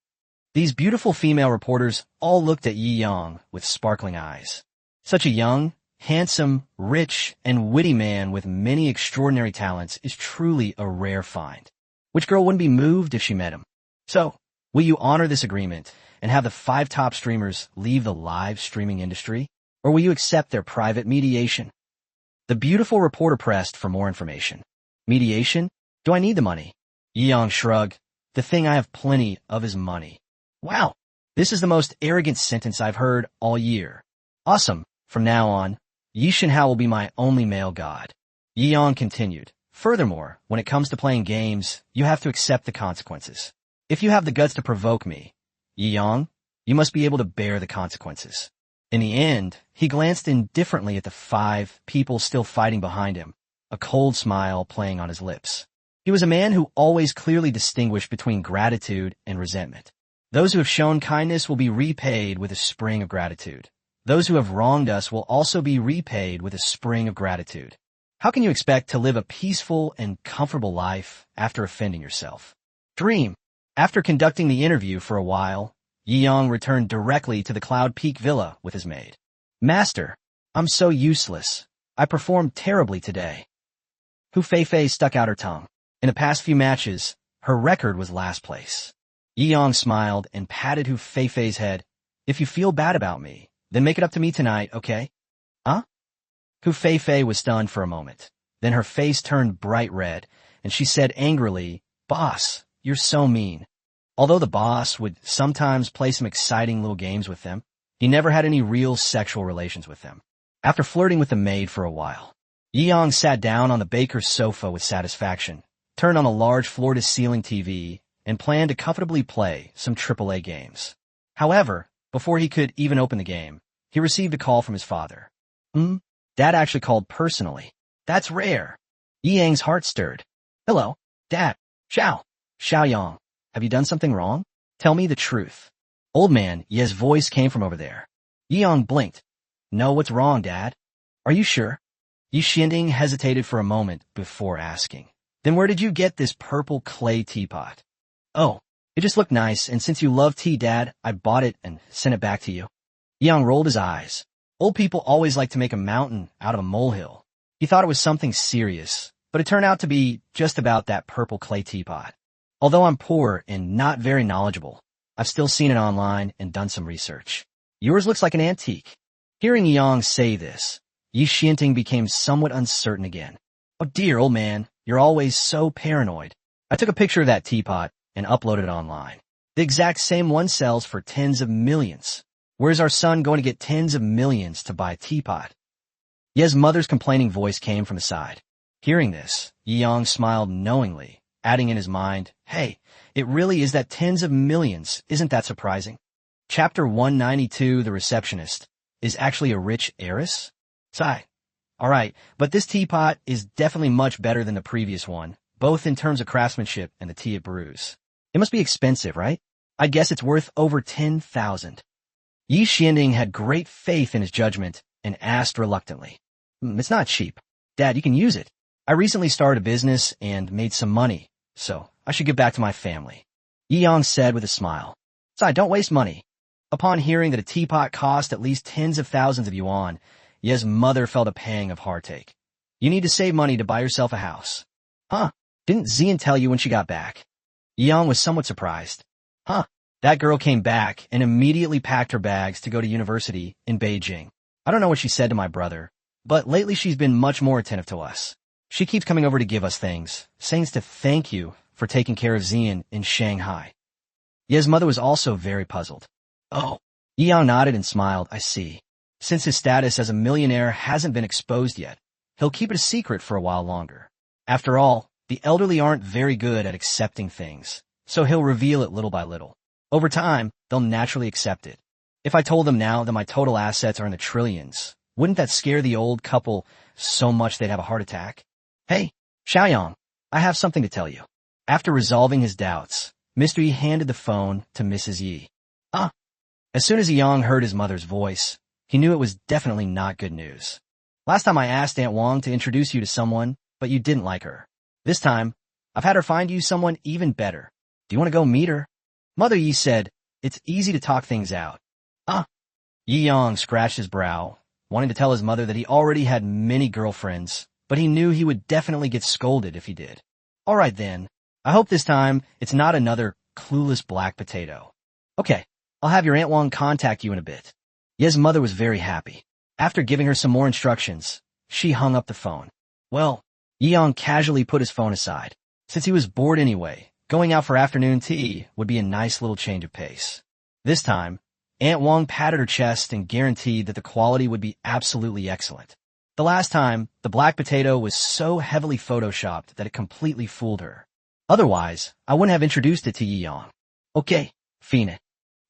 These beautiful female reporters all looked at Yeong with sparkling eyes. Such a young, handsome, rich, and witty man with many extraordinary talents is truly a rare find. Which girl wouldn't be moved if she met him? So, will you honor this agreement and have the 5 top streamers leave the live streaming industry? Or will you accept their private mediation? The beautiful reporter pressed for more information. Mediation? Do I need the money? Yeong shrugged. The thing I have plenty of is money. Wow, this is the most arrogant sentence I've heard all year. Awesome. From now on, Yi Shinhao will be my only male god. Yeong continued. Furthermore, when it comes to playing games, you have to accept the consequences. If you have the guts to provoke me, Yeong, you must be able to bear the consequences. In the end, he glanced indifferently at the 5 people still fighting behind him, a cold smile playing on his lips. He was a man who always clearly distinguished between gratitude and resentment. Those who have shown kindness will be repaid with a spring of gratitude. Those who have wronged us will also be repaid with a spring of gratitude. How can you expect to live a peaceful and comfortable life after offending yourself? Dream. After conducting the interview for a while, Yeong returned directly to the Cloud Peak Villa with his maid. Master, I'm so useless. I performed terribly today. Hu Feifei stuck out her tongue. In the past few matches, her record was last place. Yeong smiled and patted Hu Feifei's head. If you feel bad about me, then make it up to me tonight, okay? Huh? Hu Feifei was stunned for a moment. Then her face turned bright red, and she said angrily, Boss, you're so mean. Although the boss would sometimes play some exciting little games with them, he never had any real sexual relations with them. After flirting with the maid for a while, Yeong sat down on the baker's sofa with satisfaction, turned on a large floor-to-ceiling TV, and planned to comfortably play some AAA games. However, before he could even open the game, he received a call from his father. Dad actually called personally. That's rare. Yeong's heart stirred. Hello, Dad. Xiaoyang. Have you done something wrong? Tell me the truth. Old man, Ye's voice came from over there. Yeong blinked. No, what's wrong, Dad? Are you sure? Yi Xianding hesitated for a moment before asking. Then where did you get this purple clay teapot? Oh, it just looked nice, and since you love tea, Dad, I bought it and sent it back to you. Yang rolled his eyes. Old people always like to make a mountain out of a molehill. He thought it was something serious, but it turned out to be just about that purple clay teapot. Although I'm poor and not very knowledgeable, I've still seen it online and done some research. Yours looks like an antique. Hearing Yang say this, Yi Xianting became somewhat uncertain again. Oh dear, old man, you're always so paranoid. I took a picture of that teapot and uploaded it online. The exact same one sells for tens of millions. Where's our son going to get tens of millions to buy a teapot? Ye's mother's complaining voice came from the side. Hearing this, Yi Yang smiled knowingly, adding in his mind, hey, it really is that tens of millions, isn't that surprising? Chapter 192, The Receptionist, is actually a rich heiress? Sigh. Alright, but this teapot is definitely much better than the previous one, both in terms of craftsmanship and the tea it brews. It must be expensive, right? I guess it's worth over 10,000. Yi Xianding had great faith in his judgment and asked reluctantly. It's not cheap. Dad, you can use it. I recently started a business and made some money, so I should give back to my family. Yi Yang said with a smile. So don't waste money. Upon hearing that a teapot cost at least tens of thousands of yuan, Ye's mother felt a pang of heartache. You need to save money to buy yourself a house. Huh? Didn't Xian tell you when she got back? Yi Yang was somewhat surprised. Huh? That girl came back and immediately packed her bags to go to university in Beijing. I don't know what she said to my brother, but lately she's been much more attentive to us. She keeps coming over to give us things, saying to thank you for taking care of Xian in Shanghai. Ye's mother was also very puzzled. Oh. Yi Yang nodded and smiled, I see. Since his status as a millionaire hasn't been exposed yet, he'll keep it a secret for a while longer. After all, the elderly aren't very good at accepting things, so he'll reveal it little by little. Over time, they'll naturally accept it. If I told them now that my total assets are in the trillions, wouldn't that scare the old couple so much they'd have a heart attack? Hey, Xiaoyang, I have something to tell you. After resolving his doubts, Mr. Yi handed the phone to Mrs. Yi. As soon as Yang heard his mother's voice, he knew it was definitely not good news. Last time I asked Aunt Wang to introduce you to someone, but you didn't like her. This time, I've had her find you someone even better. Do you want to go meet her? Mother Yi said, it's easy to talk things out. Yi Yang scratched his brow, wanting to tell his mother that he already had many girlfriends, but he knew he would definitely get scolded if he did. All right then, I hope this time it's not another clueless black potato. Okay, I'll have your Aunt Wang contact you in a bit. Ye's mother was very happy. After giving her some more instructions, she hung up the phone. Well, Yi Yang casually put his phone aside. Since he was bored anyway, going out for afternoon tea would be a nice little change of pace. This time, Aunt Wang patted her chest and guaranteed that the quality would be absolutely excellent. The last time, the black potato was so heavily photoshopped that it completely fooled her. Otherwise, I wouldn't have introduced it to Yi Yang. Okay, fine.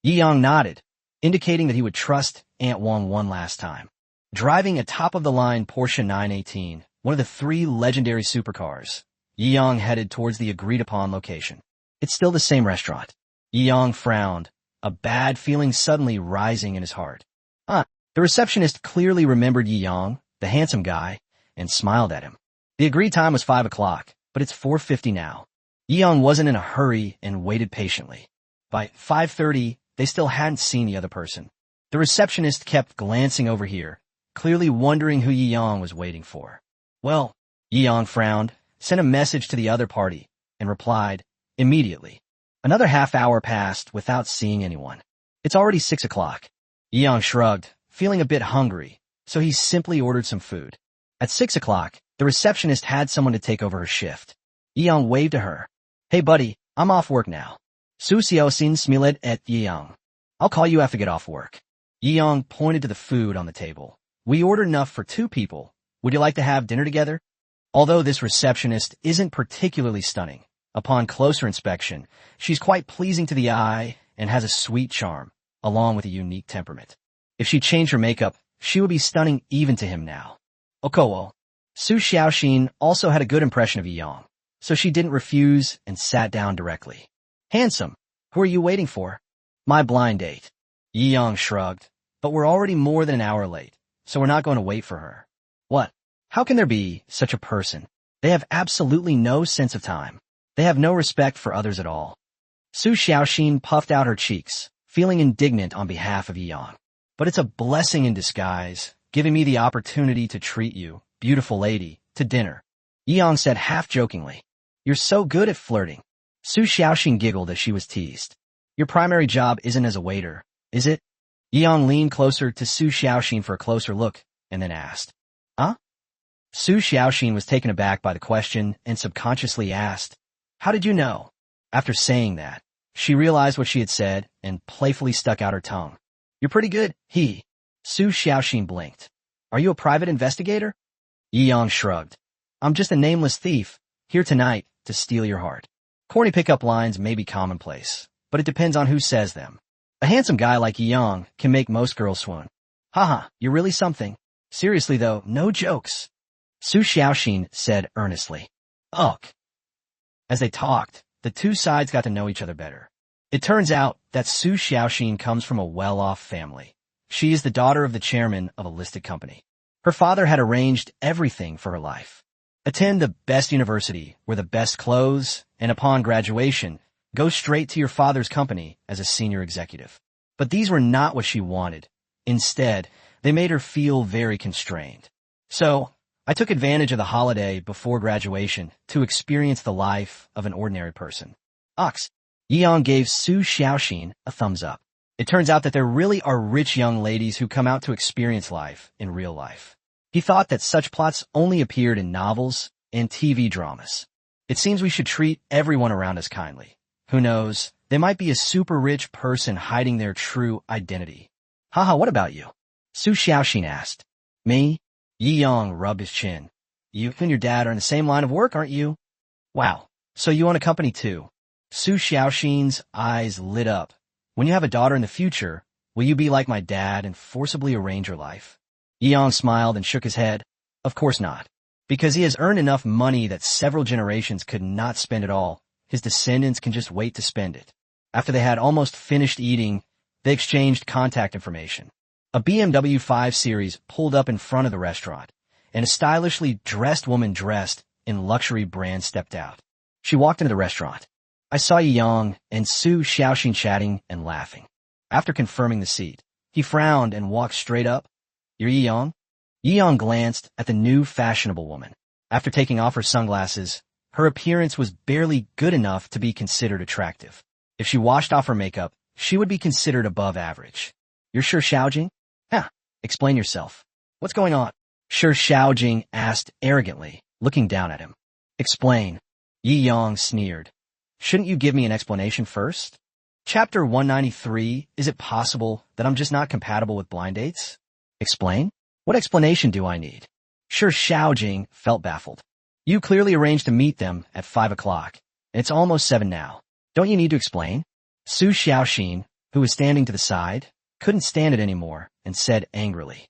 Yi Yang nodded, indicating that he would trust Aunt Wang one last time. Driving a top-of-the-line Porsche 918, one of the 3 legendary supercars, Yi Yang headed towards the agreed-upon location. It's still the same restaurant. Yi Yang frowned, a bad feeling suddenly rising in his heart. The receptionist clearly remembered Yi Yang, the handsome guy, and smiled at him. The agreed time was 5 o'clock, but it's 4:50 now. Yi Yang wasn't in a hurry and waited patiently. By 5:30, they still hadn't seen the other person. The receptionist kept glancing over here, clearly wondering who Yi Yang was waiting for. Well, Yi Yang frowned, sent a message to the other party, and replied, immediately. Another half hour passed without seeing anyone. It's already 6 o'clock. Yi Yang shrugged, feeling a bit hungry, so he simply ordered some food. At 6 o'clock, the receptionist had someone to take over her shift. Yi Yang waved to her. Hey buddy, I'm off work now. Su xiao xin smilet et Yi Yang. I'll call you after I get off work. Yi Yang pointed to the food on the table. We ordered enough for 2 people. Would you like to have dinner together? Although this receptionist isn't particularly stunning, upon closer inspection, she's quite pleasing to the eye and has a sweet charm, along with a unique temperament. If she changed her makeup, she would be stunning even to him now. Okowo. Su Xiaoxin also had a good impression of Yi Yang, so she didn't refuse and sat down directly. Handsome, who are you waiting for? My blind date. Yi Yang shrugged, but we're already more than an hour late, so we're not going to wait for her. What? How can there be such a person? They have absolutely no sense of time. They have no respect for others at all. Su Xiaoxin puffed out her cheeks, feeling indignant on behalf of Yang. But it's a blessing in disguise, giving me the opportunity to treat you, beautiful lady, to dinner. Yang said half-jokingly. You're so good at flirting. Su Xiaoxin giggled as she was teased. Your primary job isn't as a waiter, is it? Yang leaned closer to Su Xiaoxin for a closer look, and then asked. Huh? Su Xiaoxin was taken aback by the question and subconsciously asked, How did you know? After saying that, she realized what she had said and playfully stuck out her tongue. You're pretty good, Su Xiaoxin blinked. Are you a private investigator? Yang shrugged. I'm just a nameless thief, here tonight to steal your heart. Corny pickup lines may be commonplace, but it depends on who says them. A handsome guy like Yang can make most girls swoon. Haha, you're really something. Seriously though, no jokes. Su Xiaoxin said earnestly. Ugh. As they talked, the two sides got to know each other better. It turns out that Su Xiaoxin comes from a well-off family. She is the daughter of the chairman of a listed company. Her father had arranged everything for her life. Attend the best university, wear the best clothes, and upon graduation, go straight to your father's company as a senior executive. But these were not what she wanted. Instead, they made her feel very constrained. So, I took advantage of the holiday before graduation to experience the life of an ordinary person. Ox. Yang gave Su Xiaoxin a thumbs up. It turns out that there really are rich young ladies who come out to experience life in real life. He thought that such plots only appeared in novels and TV dramas. It seems we should treat everyone around us kindly. Who knows, they might be a super rich person hiding their true identity. Haha, what about you? Su Xiaoxin asked. Me? Yi Yang rubbed his chin. You and your dad are in the same line of work, aren't you? Wow, so you own a company too. Su Xiaoxin's eyes lit up. When you have a daughter in the future, will you be like my dad and forcibly arrange her life? Yi Yang smiled and shook his head. Of course not. Because he has earned enough money that several generations could not spend it all, his descendants can just wait to spend it. After they had almost finished eating, they exchanged contact information. A BMW 5 Series pulled up in front of the restaurant, and a stylishly dressed woman dressed in luxury brands stepped out. She walked into the restaurant. I saw Yi Yang and Su Xiaoxin chatting and laughing. After confirming the seat, he frowned and walked straight up. You're Yi Yang? Yi Yang glanced at the new fashionable woman. After taking off her sunglasses, her appearance was barely good enough to be considered attractive. If she washed off her makeup, she would be considered above average. You're Shi Xiaojing? Huh, explain yourself. What's going on? Shi Xiaojing asked arrogantly, looking down at him. Explain. Yi Yang sneered. Shouldn't you give me an explanation first? Chapter 193, is it possible that I'm just not compatible with blind dates? Explain? What explanation do I need? Shi Xiaojing felt baffled. You clearly arranged to meet them at 5 o'clock, and it's almost 7 now. Don't you need to explain? Su Xiaoxin, who was standing to the side, couldn't stand it anymore and said angrily.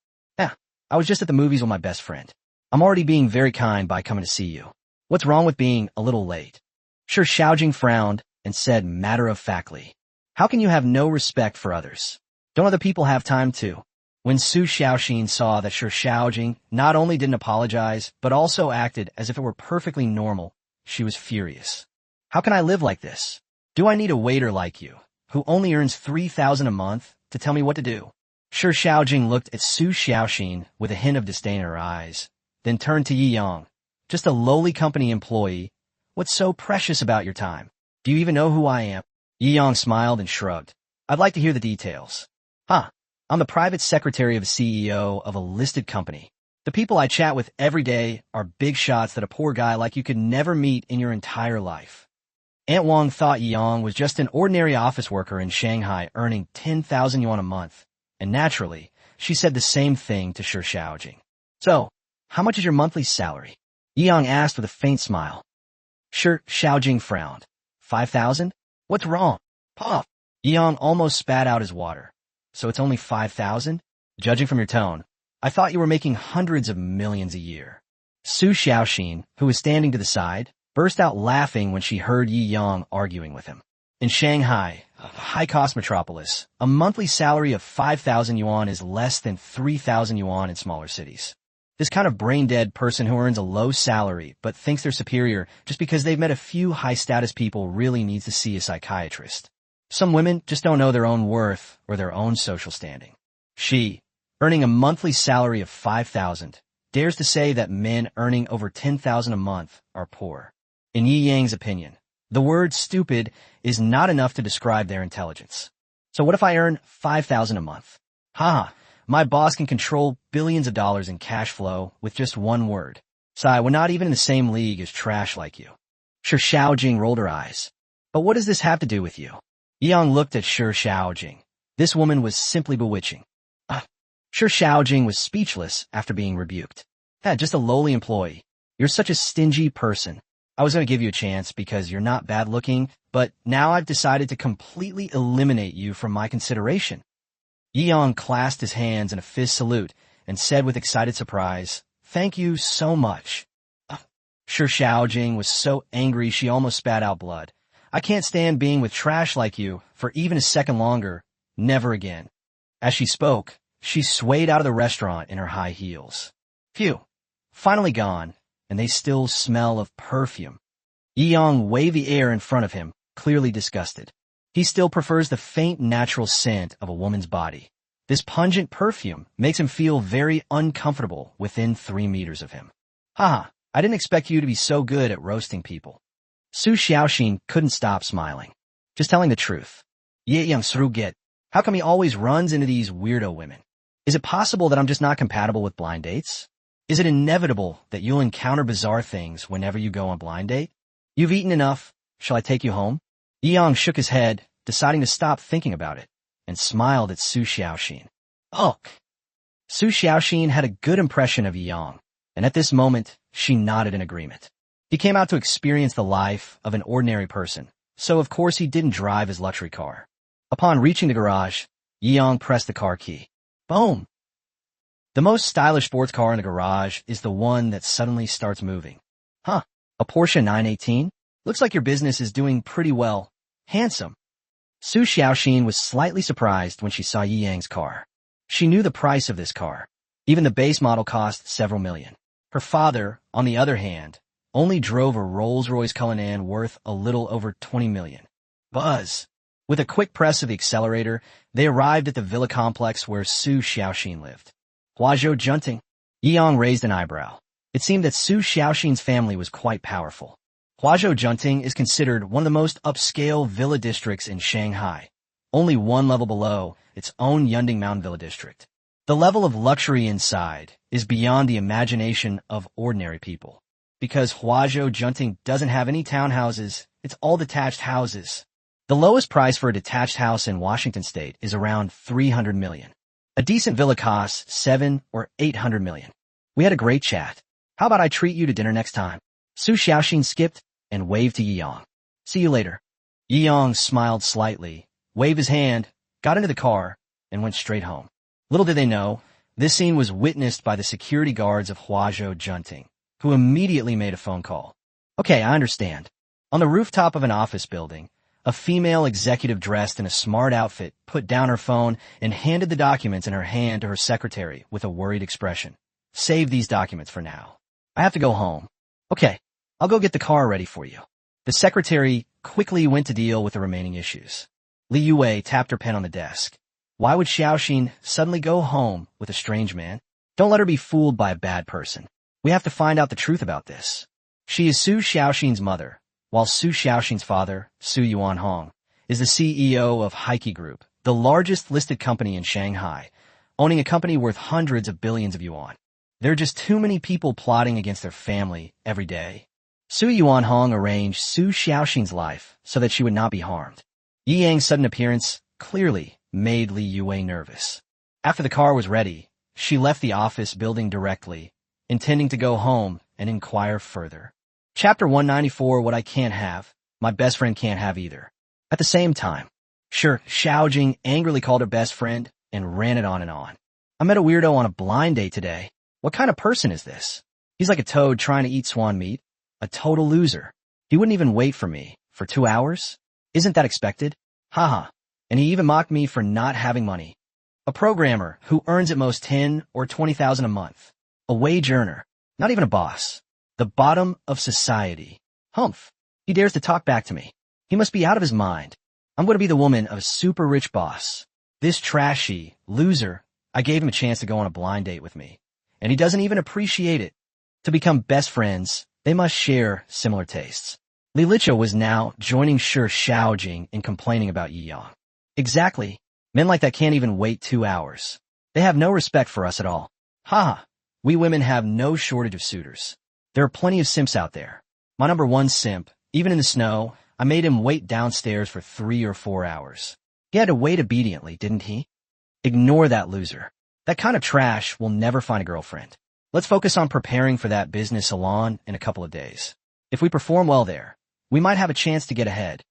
I was just at the movies with my best friend. I'm already being very kind by coming to see you. What's wrong with being a little late? Shi Xiaojing frowned and said matter-of-factly. How can you have no respect for others? Don't other people have time too? When Su Xiaoxin saw that Shi Xiaojing not only didn't apologize, but also acted as if it were perfectly normal, she was furious. How can I live like this? Do I need a waiter like you, who only earns 3,000 a month, to tell me what to do? Shi Xiaojing looked at Su Xiaoxin with a hint of disdain in her eyes, then turned to Yi Yang. Just a lowly company employee. What's so precious about your time? Do you even know who I am? Yi Yang smiled and shrugged. I'd like to hear the details. I'm the private secretary of a CEO of a listed company. The people I chat with every day are big shots that a poor guy like you could never meet in your entire life. Aunt Wang thought Yi Yang was just an ordinary office worker in Shanghai earning 10,000 yuan a month, and naturally, she said the same thing to Shi Xiaojing. So, how much is your monthly salary? Yi Yang asked with a faint smile. Shi Xiaojing frowned. 5,000? What's wrong? Puff! Yi Yang almost spat out his water. So it's only 5,000? Judging from your tone, I thought you were making hundreds of millions a year. Su Xiaoxin, who was standing to the side, burst out laughing when she heard Yi Yang arguing with him. In Shanghai, a high-cost metropolis, a monthly salary of 5,000 yuan is less than 3,000 yuan in smaller cities. This kind of brain-dead person who earns a low salary but thinks they're superior just because they've met a few high-status people really needs to see a psychiatrist. Some women just don't know their own worth or their own social standing. She, earning a monthly salary of 5,000, dares to say that men earning over 10,000 a month are poor. In Yi Yang's opinion, the word stupid is not enough to describe their intelligence. So what if I earn 5,000 a month? Haha, my boss can control billions of dollars in cash flow with just one word. Sigh, we're not even in the same league as trash like you. Shi Xiaojing rolled her eyes. But what does this have to do with you? Yang looked at Shi Xiaojing. This woman was simply bewitching. Shi Xiaojing was speechless after being rebuked. Just a lowly employee. You're such a stingy person. I was going to give you a chance because you're not bad looking, but now I've decided to completely eliminate you from my consideration. Yang clasped his hands in a fist salute and said with excited surprise, "Thank you so much." Shi Xiaojing was so angry she almost spat out blood. I can't stand being with trash like you for even a second longer. Never again. As she spoke, she swayed out of the restaurant in her high heels. Phew. Finally gone, and they still smell of perfume. Yang waved the air in front of him, clearly disgusted. He still prefers the faint natural scent of a woman's body. This pungent perfume makes him feel very uncomfortable within 3 meters of him. Haha, I didn't expect you to be so good at roasting people. Su Xiaoxin couldn't stop smiling. Just telling the truth. Ye Yang Sruget, how come he always runs into these weirdo women? Is it possible that I'm just not compatible with blind dates? Is it inevitable that you'll encounter bizarre things whenever you go on a blind date? You've eaten enough. Shall I take you home? Yang shook his head, deciding to stop thinking about it, and smiled at Su Xiaoxin. Oh! Su Xiaoxin had a good impression of Yang, and at this moment, she nodded in agreement. He came out to experience the life of an ordinary person, so of course he didn't drive his luxury car. Upon reaching the garage, Yang pressed the car key. Boom! The most stylish sports car in the garage is the one that suddenly starts moving. Huh, a Porsche 918? Looks like your business is doing pretty well. Handsome. Su Xiaoxin was slightly surprised when she saw Yi Yang's car. She knew the price of this car. Even the base model cost several million. Her father, on the other hand, only drove a Rolls-Royce Cullinan worth a little over 20 million. Buzz! With a quick press of the accelerator, they arrived at the villa complex where Su Xiaoxin lived. Huazhou Junting. Yang raised an eyebrow. It seemed that Su Xiaoxin's family was quite powerful. Huazhou Junting is considered one of the most upscale villa districts in Shanghai, only one level below its own Yunding Mountain Villa District. The level of luxury inside is beyond the imagination of ordinary people. Because Huazhou Junting doesn't have any townhouses, it's all detached houses. The lowest price for a detached house in Washington state is around 300 million. A decent villa costs 7 or 800 million. We had a great chat. How about I treat you to dinner next time? Su Xiaoxin skipped and waved to Yi Yang. See you later. Yi Yang smiled slightly, waved his hand, got into the car, and went straight home. Little did they know, this scene was witnessed by the security guards of Huazhou Junting, who immediately made a phone call. Okay, I understand. On the rooftop of an office building, a female executive dressed in a smart outfit put down her phone and handed the documents in her hand to her secretary with a worried expression. Save these documents for now. I have to go home. Okay, I'll go get the car ready for you. The secretary quickly went to deal with the remaining issues. Li Yue tapped her pen on the desk. Why would Xiaoxin suddenly go home with a strange man? Don't let her be fooled by a bad person. We have to find out the truth about this. She is Su Xiaoxin's mother, while Su Xiaoxin's father, Su Yuanhong, is the CEO of Heike Group, the largest listed company in Shanghai, owning a company worth hundreds of billions of yuan. There are just too many people plotting against their family every day. Su Yuanhong arranged Su Xiaoxin's life so that she would not be harmed. Yi Yang's sudden appearance clearly made Li Yue nervous. After the car was ready, she left the office building directly, intending to go home and inquire further. Chapter 194, What I Can't Have, My Best Friend Can't Have Either. At the same time, Xiaojing angrily called her best friend and ran it on and on. I met a weirdo on a blind date today. What kind of person is this? He's like a toad trying to eat swan meat. A total loser. He wouldn't even wait for me for 2 hours? Isn't that expected? Haha. And he even mocked me for not having money. A programmer who earns at most 10 or 20,000 a month. A wage earner. Not even a boss. The bottom of society. Humph. He dares to talk back to me. He must be out of his mind. I'm going to be the woman of a super rich boss. This trashy loser. I gave him a chance to go on a blind date with me, and he doesn't even appreciate it. To become best friends, they must share similar tastes. Li Licha was now joining Shi Xiaojing in complaining about Yi Yang. Exactly. Men like that can't even wait 2 hours. They have no respect for us at all. Haha. We women have no shortage of suitors. There are plenty of simps out there. My number one simp, even in the snow, I made him wait downstairs for 3 or 4 hours. He had to wait obediently, didn't he? Ignore that loser. That kind of trash will never find a girlfriend. Let's focus on preparing for that business salon in a couple of days. If we perform well there, we might have a chance to get ahead.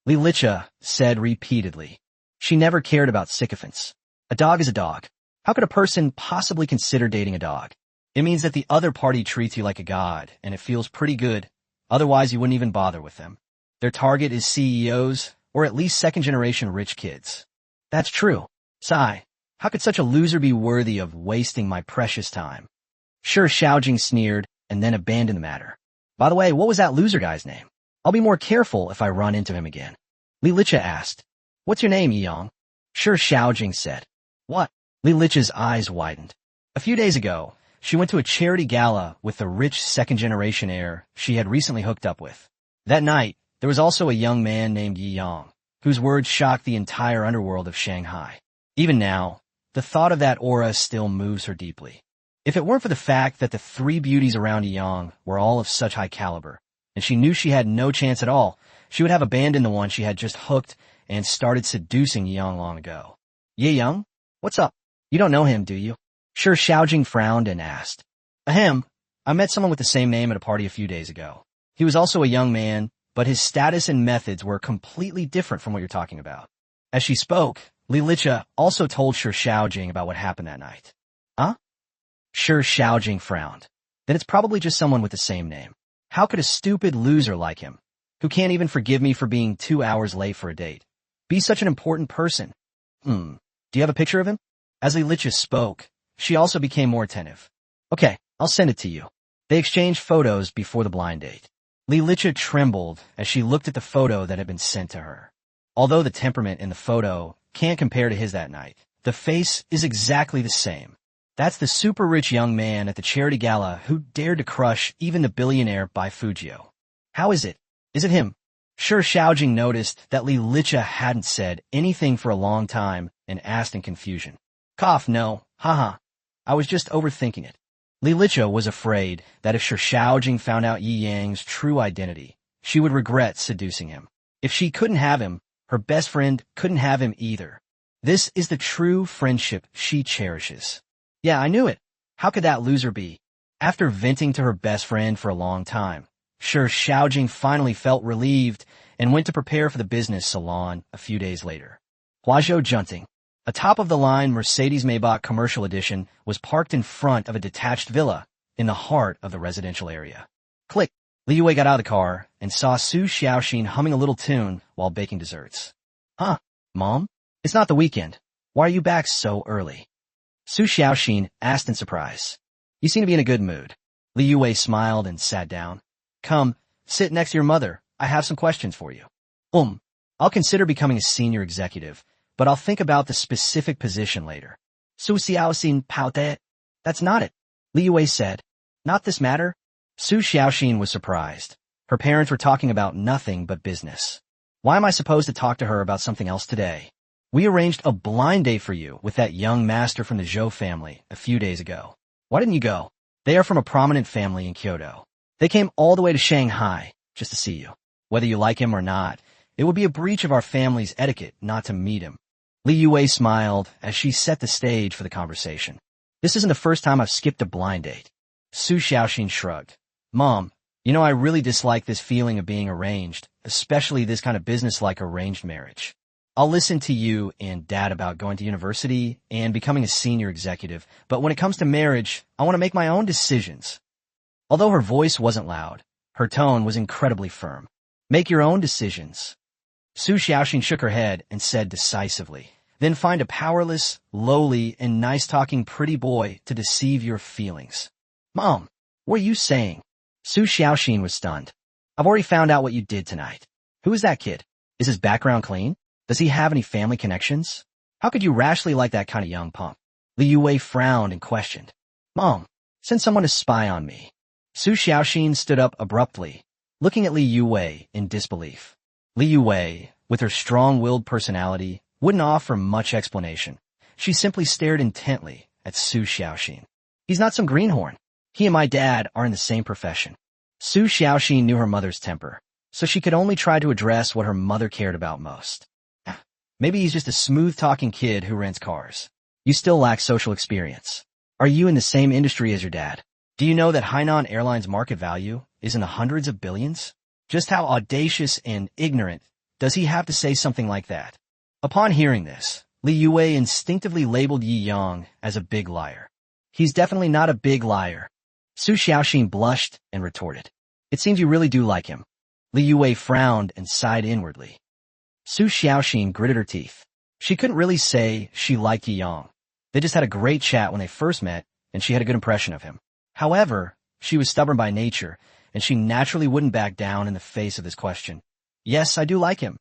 Li Licha said repeatedly. She never cared about sycophants. A dog is a dog. How could a person possibly consider dating a dog? It means that the other party treats you like a god, and it feels pretty good. Otherwise, you wouldn't even bother with them. Their target is CEOs, or at least second-generation rich kids. That's true. Sigh. How could such a loser be worthy of wasting my precious time? Sure, Xiaojing sneered, and then abandoned the matter. By the way, what was that loser guy's name? I'll be more careful if I run into him again. Li Licha asked. What's your name, Yi Yang? Sure, Xiaojing said. What? Li Licha's eyes widened. A few days ago, she went to a charity gala with the rich second-generation heir she had recently hooked up with. That night, there was also a young man named Yi Yang, whose words shocked the entire underworld of Shanghai. Even now, the thought of that aura still moves her deeply. If it weren't for the fact that the 3 beauties around Yi Yang were all of such high caliber, and she knew she had no chance at all, she would have abandoned the one she had just hooked and started seducing Yi Yang long ago. Yi Yang? What's up? You don't know him, do you? Sure, Xiaojing frowned and asked. Ahem. I met someone with the same name at a party a few days ago. He was also a young man, but his status and methods were completely different from what you're talking about. As she spoke, Li Licha also told Shi Xiaojing about what happened that night. Huh? Shi Xiaojing frowned. Then it's probably just someone with the same name. How could a stupid loser like him, who can't even forgive me for being 2 hours late for a date, be such an important person? Do you have a picture of him? As Li Licha spoke, she also became more attentive. Okay, I'll send it to you. They exchanged photos before the blind date. Li Licha trembled as she looked at the photo that had been sent to her. Although the temperament in the photo can't compare to his that night, the face is exactly the same. That's the super rich young man at the charity gala who dared to crush even the billionaire Bai Fujio. How is it? Is it him? Sure, Xiaojing noticed that Li Licha hadn't said anything for a long time and asked in confusion. Cough, no, haha. I was just overthinking it. Li Licha was afraid that if Shi Xiaojing found out Yi Yang's true identity, she would regret seducing him. If she couldn't have him, her best friend couldn't have him either. This is the true friendship she cherishes. Yeah, I knew it. How could that loser be? After venting to her best friend for a long time, Shi Xiaojing finally felt relieved and went to prepare for the business salon a few days later. Huazhou Junting. A top-of-the-line Mercedes-Maybach commercial edition was parked in front of a detached villa in the heart of the residential area. Click. Li Yue got out of the car and saw Su Xiaoxin humming a little tune while baking desserts. Huh, Mom? It's not the weekend. Why are you back so early? Su Xiaoxin asked in surprise. You seem to be in a good mood. Li Yue smiled and sat down. Come, sit next to your mother. I have some questions for you. I'll consider becoming a senior executive, but I'll think about the specific position later. Su Xiaoxin pouted. That's not it, Li Yue said. Not this matter? Su Xiaoxin was surprised. Her parents were talking about nothing but business. Why am I supposed to talk to her about something else today? We arranged a blind date for you with that young master from the Zhou family a few days ago. Why didn't you go? They are from a prominent family in Kyoto. They came all the way to Shanghai just to see you. Whether you like him or not, it would be a breach of our family's etiquette not to meet him. Li Yue smiled as she set the stage for the conversation. This isn't the first time I've skipped a blind date. Su Xiaoxin shrugged. Mom, you know I really dislike this feeling of being arranged, especially this kind of business-like arranged marriage. I'll listen to you and Dad about going to university and becoming a senior executive, but when it comes to marriage, I want to make my own decisions. Although her voice wasn't loud, her tone was incredibly firm. Make your own decisions. Su Xiaoxin shook her head and said decisively, then find a powerless, lowly, and nice-talking pretty boy to deceive your feelings. Mom, what are you saying? Su Xiaoxin was stunned. I've already found out what you did tonight. Who is that kid? Is his background clean? Does he have any family connections? How could you rashly like that kind of young punk? Li Yue frowned and questioned. Mom, send someone to spy on me. Su Xiaoxin stood up abruptly, looking at Li Yue in disbelief. Li Yue, with her strong-willed personality, wouldn't offer much explanation. She simply stared intently at Su Xiaoxin. He's not some greenhorn. He and my dad are in the same profession. Su Xiaoxin knew her mother's temper, so she could only try to address what her mother cared about most. Maybe he's just a smooth-talking kid who rents cars. You still lack social experience. Are you in the same industry as your dad? Do you know that Hainan Airlines' market value is in the hundreds of billions? Just how audacious and ignorant does he have to say something like that? Upon hearing this, Li Yue instinctively labeled Yi Yang as a big liar. He's definitely not a big liar. Su Xiaoxin blushed and retorted. It seems you really do like him. Li Yue frowned and sighed inwardly. Su Xiaoxin gritted her teeth. She couldn't really say she liked Yi Yang. They just had a great chat when they first met, and she had a good impression of him. However, she was stubborn by nature, and she naturally wouldn't back down in the face of this question. Yes, I do like him.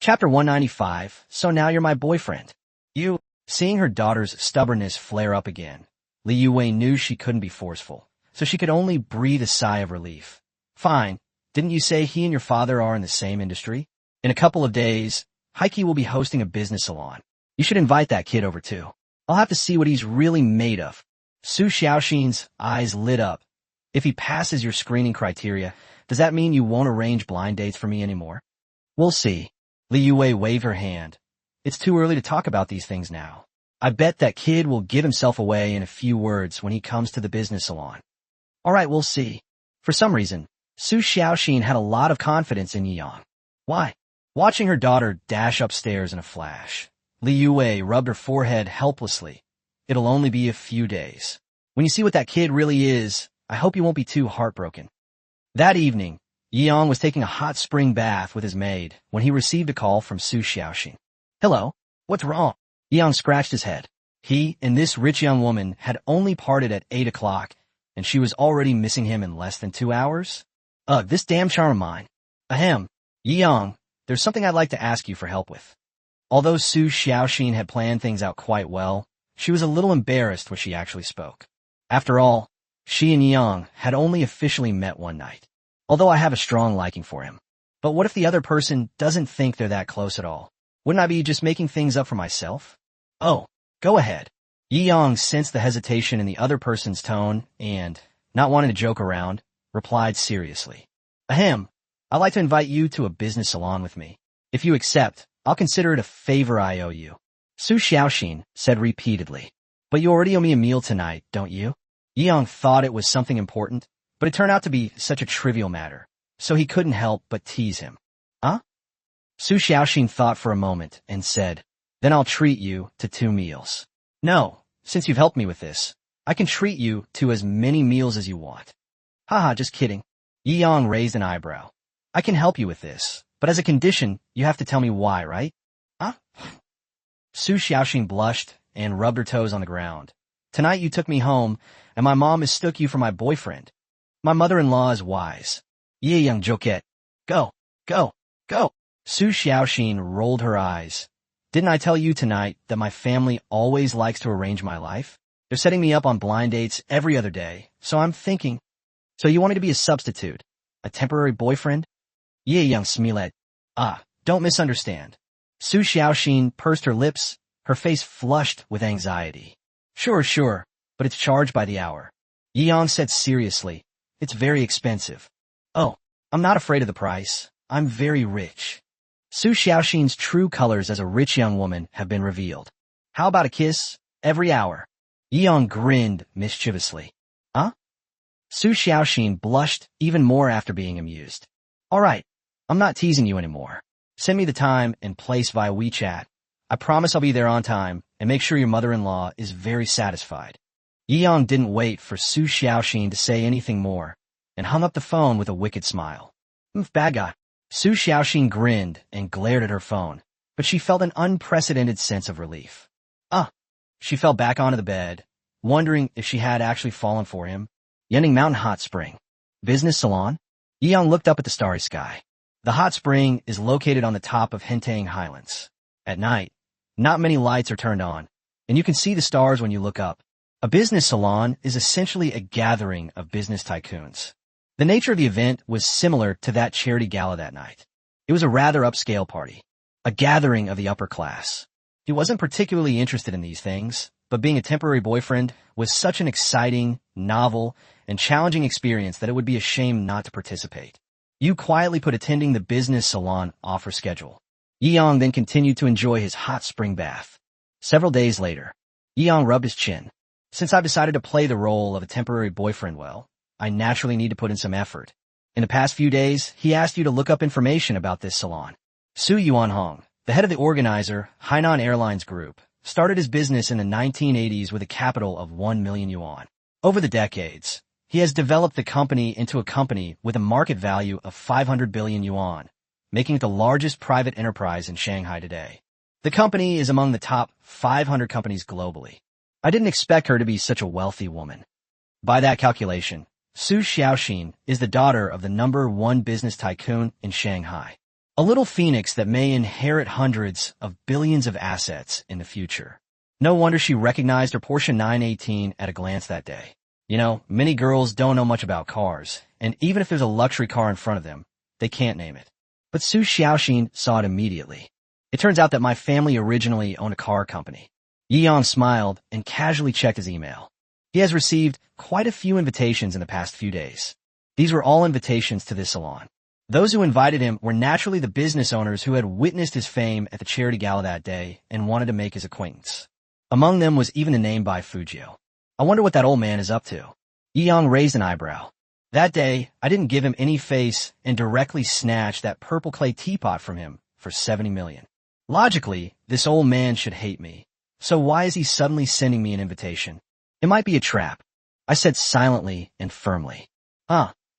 Chapter 195, so now you're my boyfriend. You, seeing her daughter's stubbornness flare up again, Li Yue knew she couldn't be forceful, so she could only breathe a sigh of relief. Fine, didn't you say he and your father are in the same industry? In a couple of days, Heike will be hosting a business salon. You should invite that kid over too. I'll have to see what he's really made of. Su Xiaoxin's eyes lit up. If he passes your screening criteria, does that mean you won't arrange blind dates for me anymore? We'll see. Li Yue waved her hand. It's too early to talk about these things now. I bet that kid will give himself away in a few words when he comes to the business salon. All right, we'll see. For some reason, Su Xiaoxin had a lot of confidence in Yi Yang. Why? Watching her daughter dash upstairs in a flash, Li Yue rubbed her forehead helplessly. It'll only be a few days. When you see what that kid really is, I hope you won't be too heartbroken. That evening, Yi Yang was taking a hot spring bath with his maid when he received a call from Su Xiaoxin. Hello? What's wrong? Yi Yang scratched his head. He and this rich young woman had only parted at 8 o'clock, and she was already missing him in less than 2 hours? Ugh, this damn charm of mine. Ahem. Yi Yang, there's something I'd like to ask you for help with. Although Su Xiaoxin had planned things out quite well, she was a little embarrassed when she actually spoke. After all, she and Yi Yang had only officially met one night. Although I have a strong liking for him. But what if the other person doesn't think they're that close at all? Wouldn't I be just making things up for myself? Oh, go ahead. Yi Yang sensed the hesitation in the other person's tone and, not wanting to joke around, replied seriously. Ahem, I'd like to invite you to a business salon with me. If you accept, I'll consider it a favor I owe you. Su Xiaoxin said repeatedly. But you already owe me a meal tonight, don't you? Yi Yang thought it was something important, but it turned out to be such a trivial matter, so he couldn't help but tease him. Huh? Su Xiaoxin thought for a moment and said, then I'll treat you to 2 meals. No, since you've helped me with this, I can treat you to as many meals as you want. Haha, just kidding. Yi Yang raised an eyebrow. I can help you with this, but as a condition, you have to tell me why, right? Huh? Su Xiaoxin blushed and rubbed her toes on the ground. Tonight you took me home, and my mom mistook you for my boyfriend. My mother-in-law is wise. Ye young joket. Go, go, go. Su Xiaoxin rolled her eyes. Didn't I tell you tonight that my family always likes to arrange my life? They're setting me up on blind dates every other day, so I'm thinking. So you want me to be a substitute? A temporary boyfriend? Ye young smilet. Ah, don't misunderstand. Su Xiaoxin pursed her lips, her face flushed with anxiety. Sure, but it's charged by the hour. Yi Yang said seriously. It's very expensive. Oh, I'm not afraid of the price. I'm very rich. Su Xiaoxin's true colors as a rich young woman have been revealed. How about a kiss? Every hour. Yi Yang grinned mischievously. Huh? Su Xiaoxin blushed even more after being amused. All right, I'm not teasing you anymore. Send me the time and place via WeChat. I promise I'll be there on time and make sure your mother-in-law is very satisfied. Yi Yang didn't wait for Su Xiaoxin to say anything more and hung up the phone with a wicked smile. Bad guy. Su Xiaoxin grinned and glared at her phone. but she felt an unprecedented sense of relief. Ah, she fell back onto the bed, wondering if she had actually fallen for him. Yenning Mountain Hot Spring. Business salon? Yeong looked up at the starry sky. The hot spring is located on the top of Hentang Highlands. At night, not many lights are turned on, and you can see the stars when you look up. A business salon is essentially a gathering of business tycoons. The nature of the event was similar to that charity gala that night. It was a rather upscale party, a gathering of the upper class. He wasn't particularly interested in these things, but being a temporary boyfriend was such an exciting, novel, and challenging experience that it would be a shame not to participate. Yu quietly put attending the business salon off her schedule. Yeong then continued to enjoy his hot spring bath. Several days later, Yeong rubbed his chin. Since I've decided to play the role of a temporary boyfriend well, I naturally need to put in some effort. In the past few days, he asked you to look up information about this salon. Su Yuanhong, the head of the organizer, Hainan Airlines Group, started his business in the 1980s with a capital of 1 million yuan. Over the decades, he has developed the company into a company with a market value of 500 billion yuan, making it the largest private enterprise in Shanghai today. The company is among the top 500 companies globally. I didn't expect her to be such a wealthy woman. By that calculation, Su Xiaoxin is the daughter of the #1 business tycoon in Shanghai. A little phoenix that may inherit hundreds of billions of assets in the future. No wonder she recognized her Porsche 918 at a glance that day. You know, many girls don't know much about cars, and even if there's a luxury car in front of them, they can't name it. But Su Xiaoxin saw it immediately. It turns out that my family originally owned a car company. Yeong smiled and casually checked his email. He has received quite a few invitations in the past few days. These were all invitations to this salon. Those who invited him were naturally the business owners who had witnessed his fame at the charity gala that day and wanted to make his acquaintance. Among them was even a name by Fujio. I wonder what that old man is up to. Yeong raised an eyebrow. That day, I didn't give him any face and directly snatched that purple clay teapot from him for 70 million. Logically, this old man should hate me. So why is he suddenly sending me an invitation? It might be a trap, I said silently and firmly.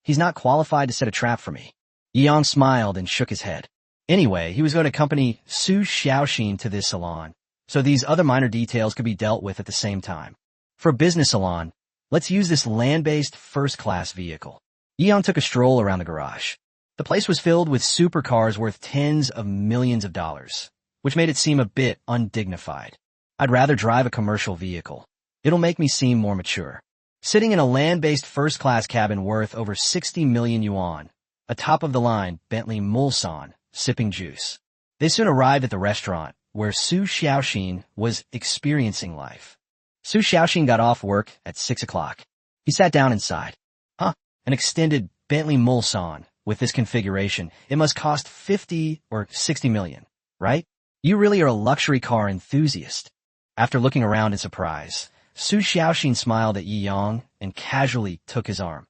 He's not qualified to set a trap for me. Yeong smiled and shook his head. Anyway, he was going to accompany Su Xiaoxin to this salon, so these other minor details could be dealt with at the same time. For a business salon, let's use this land-based first-class vehicle. Yeong took a stroll around the garage. The place was filled with supercars worth tens of millions of dollars, which made it seem a bit undignified. I'd rather drive a commercial vehicle. It'll make me seem more mature. Sitting in a land-based first-class cabin worth over 60 million yuan, a top-of-the-line Bentley Mulsanne, sipping juice. They soon arrived at the restaurant, where Su Xiaoxin was experiencing life. Su Xiaoxin got off work at 6 o'clock. He sat down inside. An extended Bentley Mulsanne. With this configuration, it must cost 50 or 60 million, right? You really are a luxury car enthusiast. After looking around in surprise, Su Xiaoxin smiled at Yeong and casually took his arm.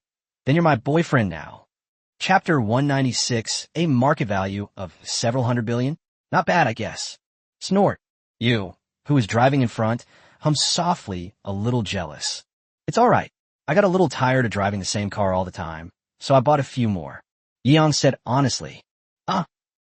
Then you're my boyfriend now. Chapter 196, a market value of several hundred billion? Not bad, I guess. Snort. You, who was driving in front, hummed softly, a little jealous. It's all right. I got a little tired of driving the same car all the time, so I bought a few more. Yeong said honestly.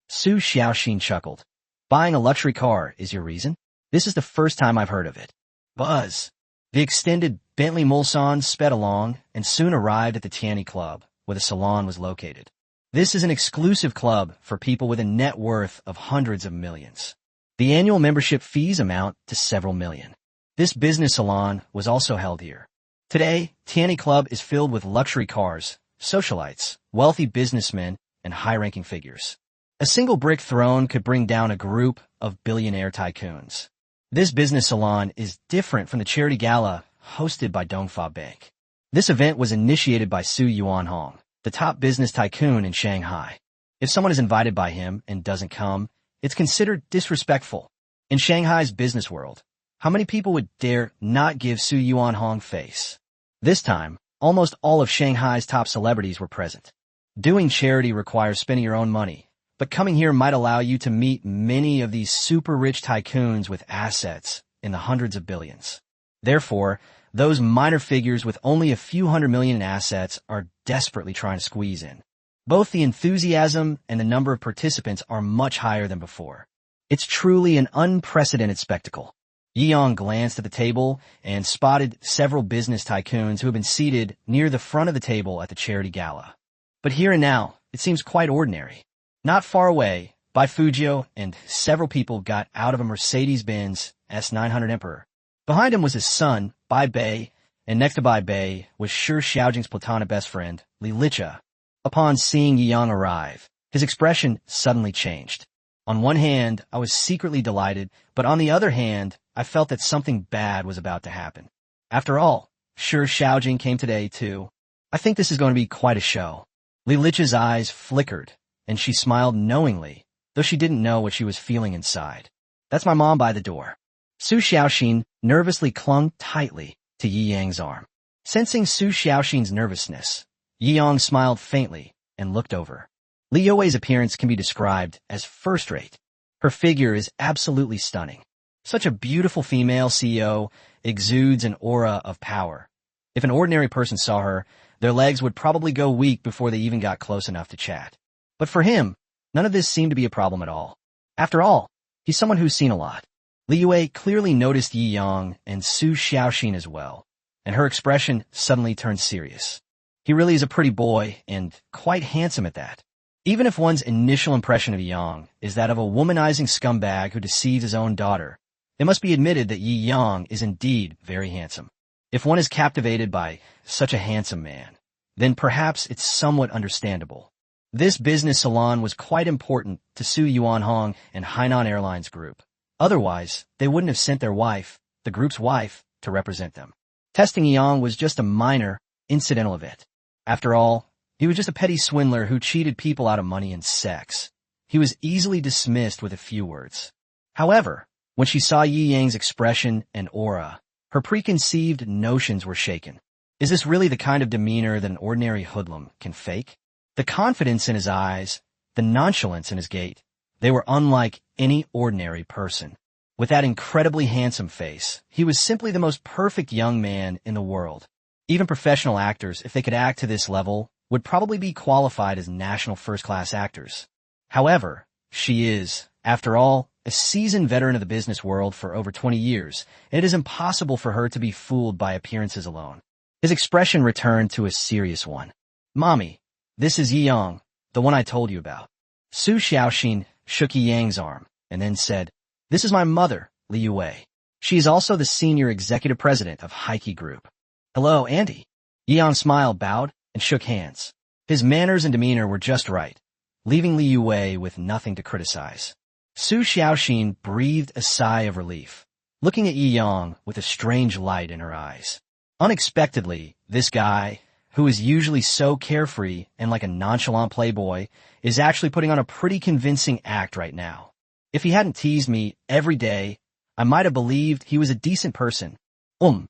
Su Xiaoxin chuckled. Buying a luxury car is your reason? This is the first time I've heard of it. Buzz. The extended Bentley Mulsanne sped along and soon arrived at the Tianyi Club, where the salon was located. This is an exclusive club for people with a net worth of hundreds of millions. The annual membership fees amount to several million. This business salon was also held here. Today, Tianyi Club is filled with luxury cars, socialites, wealthy businessmen, and high-ranking figures. A single brick thrown could bring down a group of billionaire tycoons. This business salon is different from the charity gala hosted by Dongfa Bank. This event was initiated by Su Yuanhong, the top business tycoon in Shanghai. If someone is invited by him and doesn't come, it's considered disrespectful. In Shanghai's business world, how many people would dare not give Su Yuanhong face? This time, almost all of Shanghai's top celebrities were present. Doing charity requires spending your own money, but coming here might allow you to meet many of these super rich tycoons with assets in the hundreds of billions. Therefore, those minor figures with only a few hundred million in assets are desperately trying to squeeze in. Both the enthusiasm and the number of participants are much higher than before. It's truly an unprecedented spectacle. Yi glanced at the table and spotted several business tycoons who had been seated near the front of the table at the charity gala. But here and now, it seems quite ordinary. Not far away, Bai Fujio and several people got out of a Mercedes-Benz S900 Emperor. Behind him was his son, Bai Bei, and next to Bai Bei was Shi Xiaojing's platonic best friend, Li Licha. Upon seeing Yi arrive, his expression suddenly changed. On one hand, I was secretly delighted, but on the other hand, I felt that something bad was about to happen. After all, Shi Xiaojing came today, too. I think this is going to be quite a show. Li Licha's eyes flickered, and she smiled knowingly, though she didn't know what she was feeling inside. That's my mom by the door. Su Xiaoxin nervously clung tightly to Yi Yang's arm. Sensing Su Xiaoxin's nervousness, Yi Yang smiled faintly and looked over. Li Youwei's appearance can be described as first-rate. Her figure is absolutely stunning. Such a beautiful female CEO exudes an aura of power. If an ordinary person saw her, their legs would probably go weak before they even got close enough to chat. But for him, none of this seemed to be a problem at all. After all, he's someone who's seen a lot. Li Youwei clearly noticed Yi Yang and Su Xiaoxin as well, and her expression suddenly turned serious. He really is a pretty boy, and quite handsome at that. Even if one's initial impression of Yi Yang is that of a womanizing scumbag who deceives his own daughter, it must be admitted that Yi Yang is indeed very handsome. If one is captivated by such a handsome man, then perhaps it's somewhat understandable. This business salon was quite important to Su Yuanhong and Hainan Airlines Group. Otherwise, they wouldn't have sent their wife, the group's wife, to represent them. Testing Yi Yang was just a minor, incidental event. After all, he was just a petty swindler who cheated people out of money and sex. He was easily dismissed with a few words. However, when she saw Yi Yang's expression and aura, her preconceived notions were shaken. Is this really the kind of demeanor that an ordinary hoodlum can fake? The confidence in his eyes, the nonchalance in his gait, they were unlike any ordinary person. With that incredibly handsome face, he was simply the most perfect young man in the world. Even professional actors, if they could act to this level, would probably be qualified as national first-class actors. However, she is, after all, a seasoned veteran of the business world for over 20 years, and it is impossible for her to be fooled by appearances alone. His expression returned to a serious one. Mommy, this is Yi Yang, the one I told you about. Su Xiaoxin shook Yi Yang's arm, and then said, This is my mother, Li Youwei. She is also the senior executive president of Heike Group. Hello, Auntie. Yi Yang smiled, bowed, and shook hands. His manners and demeanor were just right, leaving Li Youwei with nothing to criticize. Su Xiaoxin breathed a sigh of relief, looking at Yi Yang with a strange light in her eyes. Unexpectedly, this guy, who is usually so carefree and like a nonchalant playboy, is actually putting on a pretty convincing act right now. If he hadn't teased me every day, I might have believed he was a decent person. Li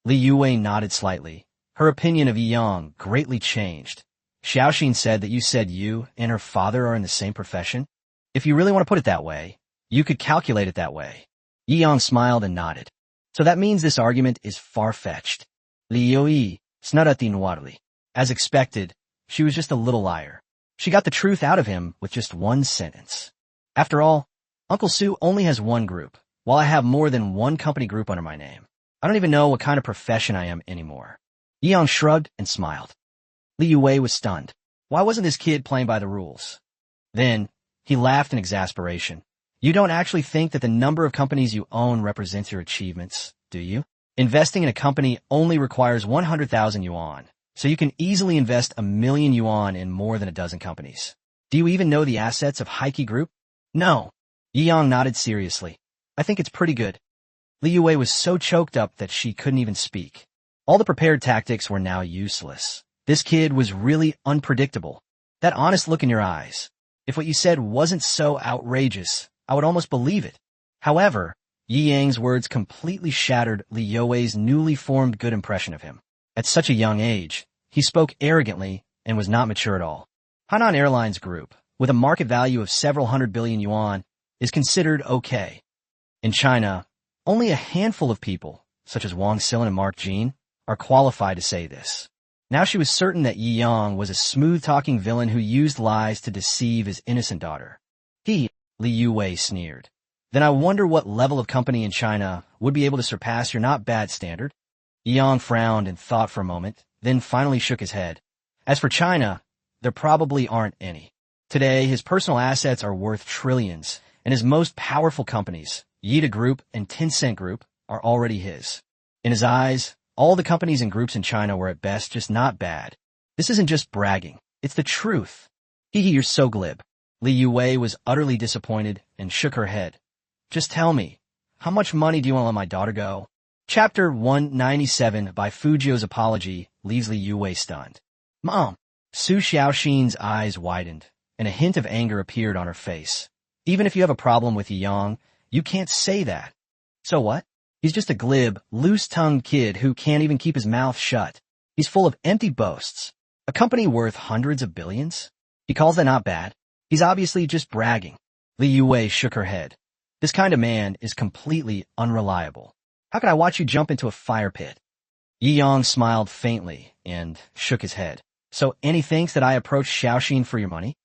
Youwei nodded slightly. Her opinion of Yi Yang greatly changed. Xiaoxin said that you said you and her father are in the same profession? If you really want to put it that way, you could calculate it that way. Yi Yang smiled and nodded. So that means this argument is far-fetched. Li Youwei snarati noirly. As expected, she was just a little liar. She got the truth out of him with just one sentence. After all, Uncle Su only has one group, while I have more than one company group under my name. I don't even know what kind of profession I am anymore. Yi Yang shrugged and smiled. Li Youwei was stunned. Why wasn't this kid playing by the rules? Then, he laughed in exasperation. You don't actually think that the number of companies you own represents your achievements, do you? Investing in a company only requires 100,000 yuan, so you can easily invest 1,000,000 yuan in more than a dozen companies. Do you even know the assets of Heike Group? No. Yi Yang nodded seriously. I think it's pretty good. Li Youwei was so choked up that she couldn't even speak. All the prepared tactics were now useless. This kid was really unpredictable. That honest look in your eyes. If what you said wasn't so outrageous, I would almost believe it. However, Yi Yang's words completely shattered Li Youwei's newly formed good impression of him. At such a young age, he spoke arrogantly and was not mature at all. Hainan Airlines Group, with a market value of several hundred billion yuan, is considered okay. In China, only a handful of people, such as Wang Silin and Mark Jean, are qualified to say this. Now she was certain that Yi Yang was a smooth-talking villain who used lies to deceive his innocent daughter. Li Youwei sneered. then I wonder what level of company in China would be able to surpass your not bad standard. Yang frowned and thought for a moment, then finally shook his head. As for China, there probably aren't any. Today, his personal assets are worth trillions, and his most powerful companies, Yida Group and Tencent Group, are already his. In his eyes, all the companies and groups in China were at best just not bad. This isn't just bragging, it's the truth. Hee, you're so glib. Li Yue was utterly disappointed and shook her head. Just tell me, how much money do you want to let my daughter go? Chapter 197 by Fujio's apology leaves Li Yue stunned. Mom! Su Xiaoxin's eyes widened, and a hint of anger appeared on her face. Even if you have a problem with Yang, you can't say that. So what? He's just a glib, loose-tongued kid who can't even keep his mouth shut. He's full of empty boasts. A company worth hundreds of billions? He calls that not bad? He's obviously just bragging. Li Yue shook her head. This kind of man is completely unreliable. How could I watch you jump into a fire pit? Yi Yang smiled faintly and shook his head. So Annie thinks that I approached Xiaoxin for your money?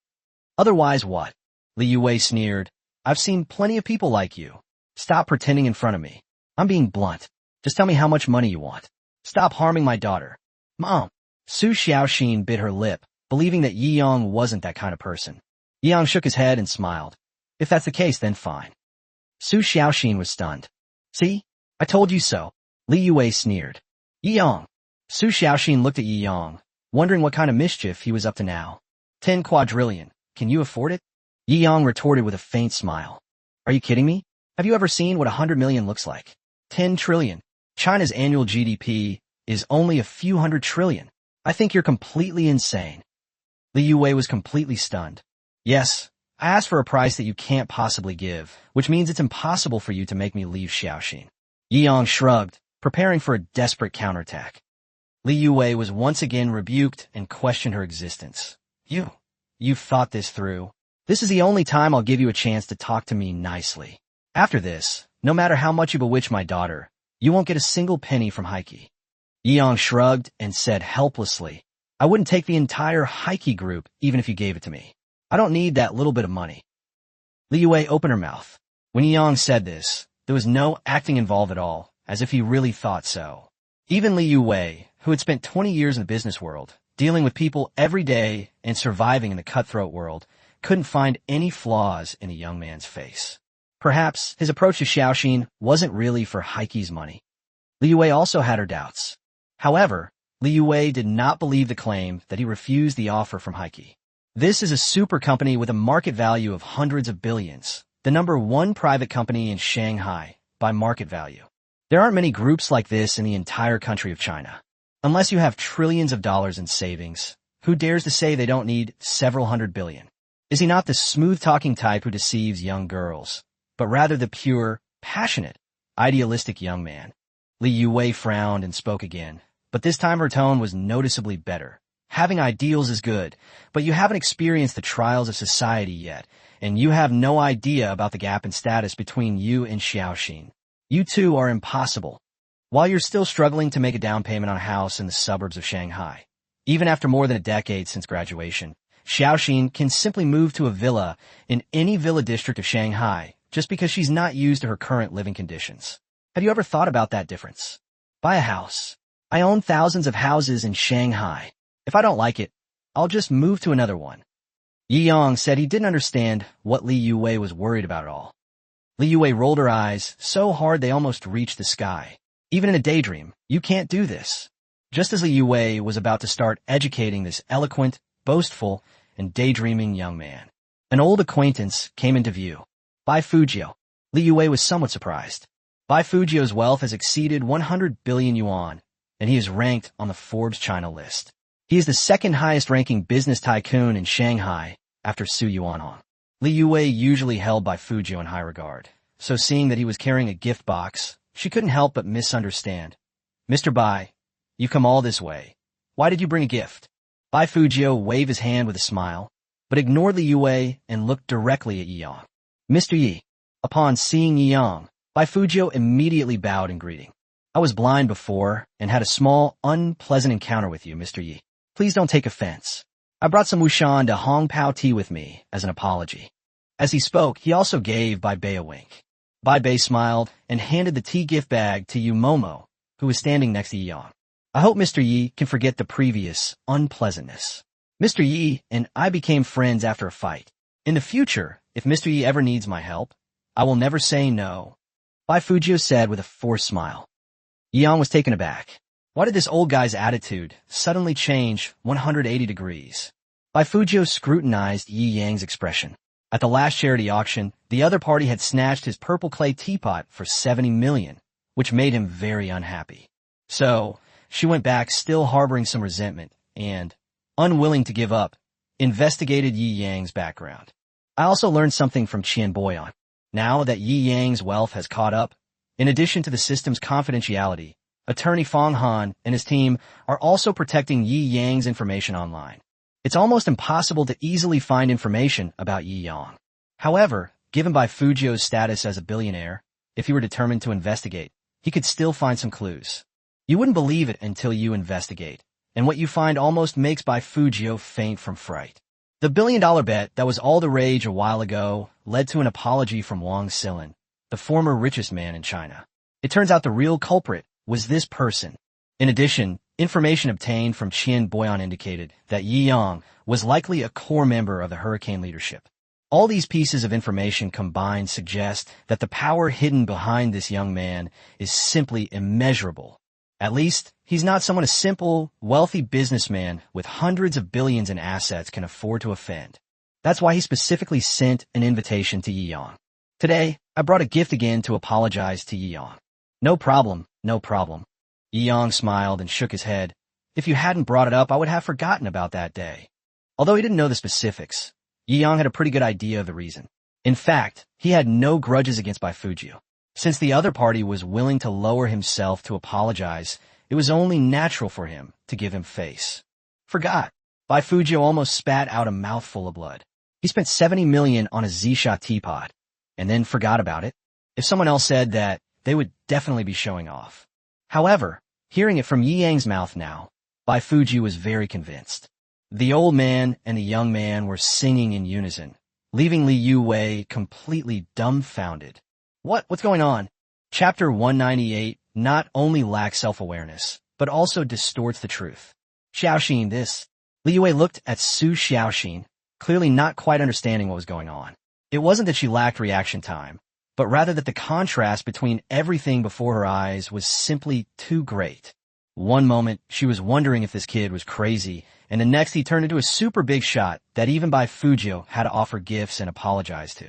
Otherwise what? Li Yue sneered. I've seen plenty of people like you. Stop pretending in front of me. I'm being blunt. Just tell me how much money you want. Stop harming my daughter. Mom! Su Xiaoxin bit her lip, believing that Yi Yang wasn't that kind of person. Yi Yang shook his head and smiled. If that's the case, then fine. Su Xiaoxin was stunned. See? I told you so. Li Yue sneered. Yi Yang. Su Xiaoxin looked at Yi Yang, wondering what kind of mischief he was up to now. 10 quadrillion. Can you afford it? Yi Yang retorted with a faint smile. Are you kidding me? Have you ever seen what 100 million looks like? 10 trillion. China's annual GDP is only a few hundred trillion. I think you're completely insane. Li Yue was completely stunned. Yes, I asked for a price that you can't possibly give, which means it's impossible for you to make me leave Xiaoxin. Yi Yang shrugged, preparing for a desperate counterattack. Li Yue was once again rebuked and questioned her existence. You've thought this through. This is the only time I'll give you a chance to talk to me nicely. After this, no matter how much you bewitch my daughter, you won't get a single penny from Heike. Yi Yang shrugged and said helplessly, I wouldn't take the entire Heike group even if you gave it to me. I don't need that little bit of money. Li Yue opened her mouth. When Yi Yang said this, there was no acting involved at all, as if he really thought so. Even Li Yue, who had spent 20 years in the business world, dealing with people every day and surviving in the cutthroat world, couldn't find any flaws in the young man's face. Perhaps his approach to Xiaoxin wasn't really for Heike's money. Li Yue also had her doubts. However, Li Yue did not believe the claim that he refused the offer from Heike. This is a super company with a market value of hundreds of billions, the #1 private company in Shanghai by market value. There aren't many groups like this in the entire country of China. Unless you have trillions of dollars in savings, who dares to say they don't need several hundred billion? Is he not the smooth-talking type who deceives young girls, but rather the pure, passionate, idealistic young man? Li Yue frowned and spoke again, but this time her tone was noticeably better. Having ideals is good, but you haven't experienced the trials of society yet, and you have no idea about the gap in status between you and Xiaoxin. You two are impossible. While you're still struggling to make a down payment on a house in the suburbs of Shanghai, even after more than a decade since graduation, Xiaoxin can simply move to a villa in any villa district of Shanghai just because she's not used to her current living conditions. Have you ever thought about that difference? Buy a house. I own thousands of houses in Shanghai. If I don't like it, I'll just move to another one. Yi Yang said he didn't understand what Li Yue was worried about at all. Li Yue rolled her eyes so hard they almost reached the sky. Even in a daydream, you can't do this. Just as Li Yue was about to start educating this eloquent, boastful, and daydreaming young man, an old acquaintance came into view. Bai Fujio. Li Yue was somewhat surprised. Bai Fujio's wealth has exceeded 100 billion yuan, and he is ranked on the Forbes China list. He is the second highest-ranking business tycoon in Shanghai after Su Yuanhong. Li Yue usually held Bai Fujio in high regard, so seeing that he was carrying a gift box, she couldn't help but misunderstand. Mr. Bai, you've come all this way. Why did you bring a gift? Bai Fujio waved his hand with a smile, but ignored Li Yue and looked directly at Yi Yang. Mr. Yi. Upon seeing Yi Yang, Bai Fujio immediately bowed in greeting. I was blind before and had a small, unpleasant encounter with you, Mr. Yi. Please don't take offense. I brought some Wushan to Hong Pao tea with me as an apology. As he spoke, he also gave Bai Bei a wink. Bai Bei smiled and handed the tea gift bag to Yu Momo, who was standing next to Yi Yang. I hope Mr. Yi can forget the previous unpleasantness. Mr. Yi and I became friends after a fight. In the future, if Mr. Yi ever needs my help, I will never say no, Bai Fujio said with a forced smile. Yi Yang was taken aback. Why did this old guy's attitude suddenly change 180 degrees? Bai Fujio scrutinized Yi Yang's expression. At the last charity auction, the other party had snatched his purple clay teapot for 70 million, which made him very unhappy. So, she went back still harboring some resentment and, unwilling to give up, investigated Yi Yang's background. I also learned something from Qian Boyan. Now that Yi Yang's wealth has caught up, in addition to the system's confidentiality, Attorney Fong Han and his team are also protecting Yi Yang's information online. It's almost impossible to easily find information about Yi Yang. However, given Bai Fujio's status as a billionaire, if he were determined to investigate, he could still find some clues. You wouldn't believe it until you investigate, and what you find almost makes Bai Fujio faint from fright. The billion-dollar bet that was all the rage a while ago led to an apology from Wang Silin, the former richest man in China. It turns out the real culprit was this person. In addition, information obtained from Qian Boyan indicated that Yi Yang was likely a core member of the Hurricane leadership. All these pieces of information combined suggest that the power hidden behind this young man is simply immeasurable. At least, he's not someone a simple, wealthy businessman with hundreds of billions in assets can afford to offend. That's why he specifically sent an invitation to Yi Yang. Today, I brought a gift again to apologize to Yi Yang. No problem, no problem. Yi Yang smiled and shook his head. If you hadn't brought it up, I would have forgotten about that day. Although he didn't know the specifics, Yi Yang had a pretty good idea of the reason. In fact, he had no grudges against Bai Fujio. Since the other party was willing to lower himself to apologize, it was only natural for him to give him face. Forgot. Bai Fujio almost spat out a mouthful of blood. He spent 70 million on a Zisha teapot, and then forgot about it. If someone else said that, they would definitely be showing off. However, hearing it from Yi Yang's mouth now, Bai Fujio was very convinced. The old man and the young man were singing in unison, leaving Li Yuwei completely dumbfounded. What's going on? Chapter 198 not only lacks self-awareness, but also distorts the truth. Xiaoxin, this. Li Yue looked at Su Xiaoxin, clearly not quite understanding what was going on. It wasn't that she lacked reaction time, but rather that the contrast between everything before her eyes was simply too great. One moment, she was wondering if this kid was crazy, and the next he turned into a super big shot that even Bai Fujio had to offer gifts and apologize to.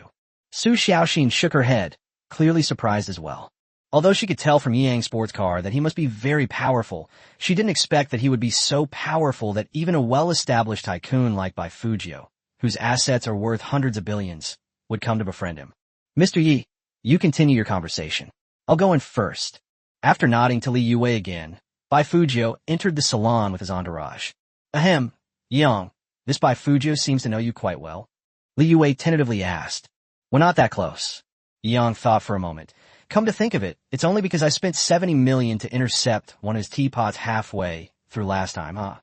Su Xiaoxin shook her head, clearly surprised as well. Although she could tell from Yi Yang's sports car that he must be very powerful, she didn't expect that he would be so powerful that even a well-established tycoon like Bai Fujio, whose assets are worth hundreds of billions, would come to befriend him. Mr. Yi, you continue your conversation. I'll go in first. After nodding to Li Yue again, Bai Fujio entered the salon with his entourage. Ahem, Yang, this Bai Fujio seems to know you quite well. Li Yue tentatively asked. We're not that close. Yang thought for a moment. Come to think of it, it's only because I spent 70 million to intercept one of his teapots halfway through last time, huh?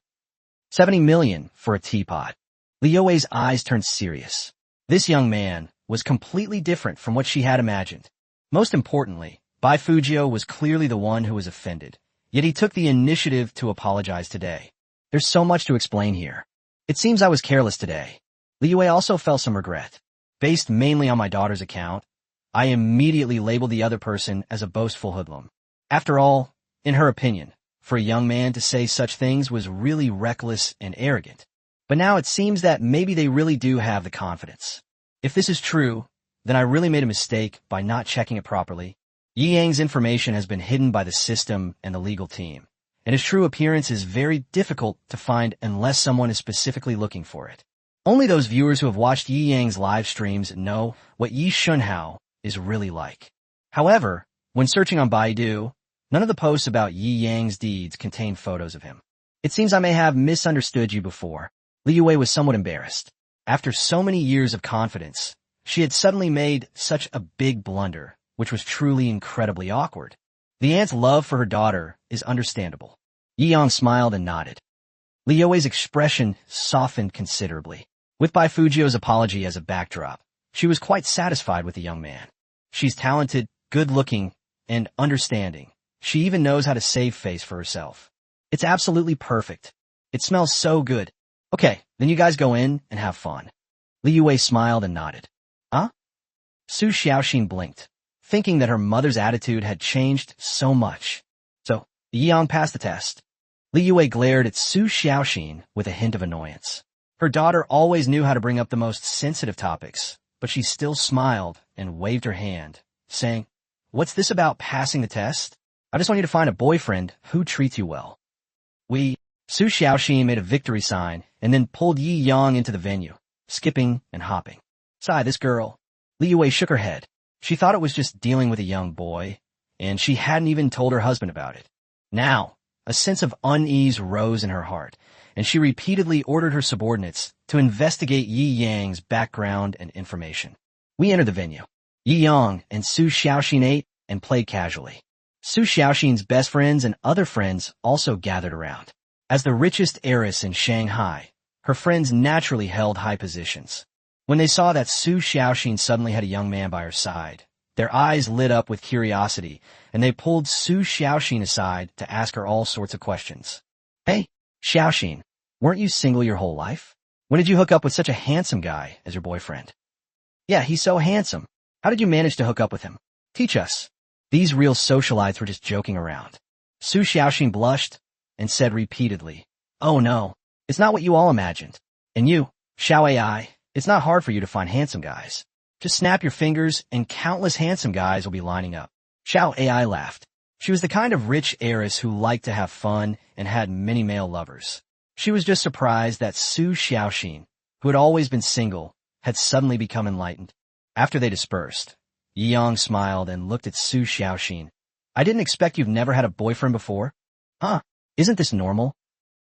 70 million for a teapot. Li Yue's eyes turned serious. This young man was completely different from what she had imagined. Most importantly, Bai Fujio was clearly the one who was offended, yet he took the initiative to apologize today. There's so much to explain here. It seems I was careless today. Li Yue also felt some regret. Based mainly on my daughter's account, I immediately labeled the other person as a boastful hoodlum. After all, in her opinion, for a young man to say such things was really reckless and arrogant. But now it seems that maybe they really do have the confidence. If this is true, then I really made a mistake by not checking it properly. Yi Yang's information has been hidden by the system and the legal team, and his true appearance is very difficult to find unless someone is specifically looking for it. Only those viewers who have watched Yi Yang's live streams know what Yi Shunhao is really like. However, when searching on Baidu, none of the posts about Yi Yang's deeds contain photos of him. It seems I may have misunderstood you before. Li Yue was somewhat embarrassed. After so many years of confidence, she had suddenly made such a big blunder, which was truly incredibly awkward. The aunt's love for her daughter is understandable. Yi Yang smiled and nodded. Li Yue's expression softened considerably. With Bai Fujio's apology as a backdrop, she was quite satisfied with the young man. She's talented, good-looking, and understanding. She even knows how to save face for herself. It's absolutely perfect. It smells so good. Okay, then you guys go in and have fun. Li Yue smiled and nodded. Huh? Su Xiaoxin blinked, thinking that her mother's attitude had changed so much. So, Yang passed the test. Li Yue glared at Su Xiaoxin with a hint of annoyance. Her daughter always knew how to bring up the most sensitive topics, but she still smiled and waved her hand, saying, "What's this about passing the test? I just want you to find a boyfriend who treats you well." Su Xiaoxin made a victory sign and then pulled Yi Yang into the venue, skipping and hopping. Sigh, this girl. Li Yue shook her head. She thought it was just dealing with a young boy, and she hadn't even told her husband about it. Now, a sense of unease rose in her heart, and she repeatedly ordered her subordinates to investigate Yi Yang's background and information. We entered the venue. Yi Yang and Su Xiaoxin ate and played casually. Su Xiaoxin's best friends and other friends also gathered around. As the richest heiress in Shanghai, her friends naturally held high positions. When they saw that Su Xiaoxin suddenly had a young man by her side, their eyes lit up with curiosity, and they pulled Su Xiaoxin aside to ask her all sorts of questions. Hey, Xiaoxin, weren't you single your whole life? When did you hook up with such a handsome guy as your boyfriend? Yeah, he's so handsome. How did you manage to hook up with him? Teach us. These real socialites were just joking around. Su Xiaoxin blushed and said repeatedly, "Oh no, it's not what you all imagined. And you, Xiao AI, it's not hard for you to find handsome guys. Just snap your fingers and countless handsome guys will be lining up." Xiao AI laughed. She was the kind of rich heiress who liked to have fun and had many male lovers. She was just surprised that Su Xiaoxin, who had always been single, had suddenly become enlightened. After they dispersed, Yi Yang smiled and looked at Su Xiaoxin. "I didn't expect you've never had a boyfriend before." Huh? Isn't this normal?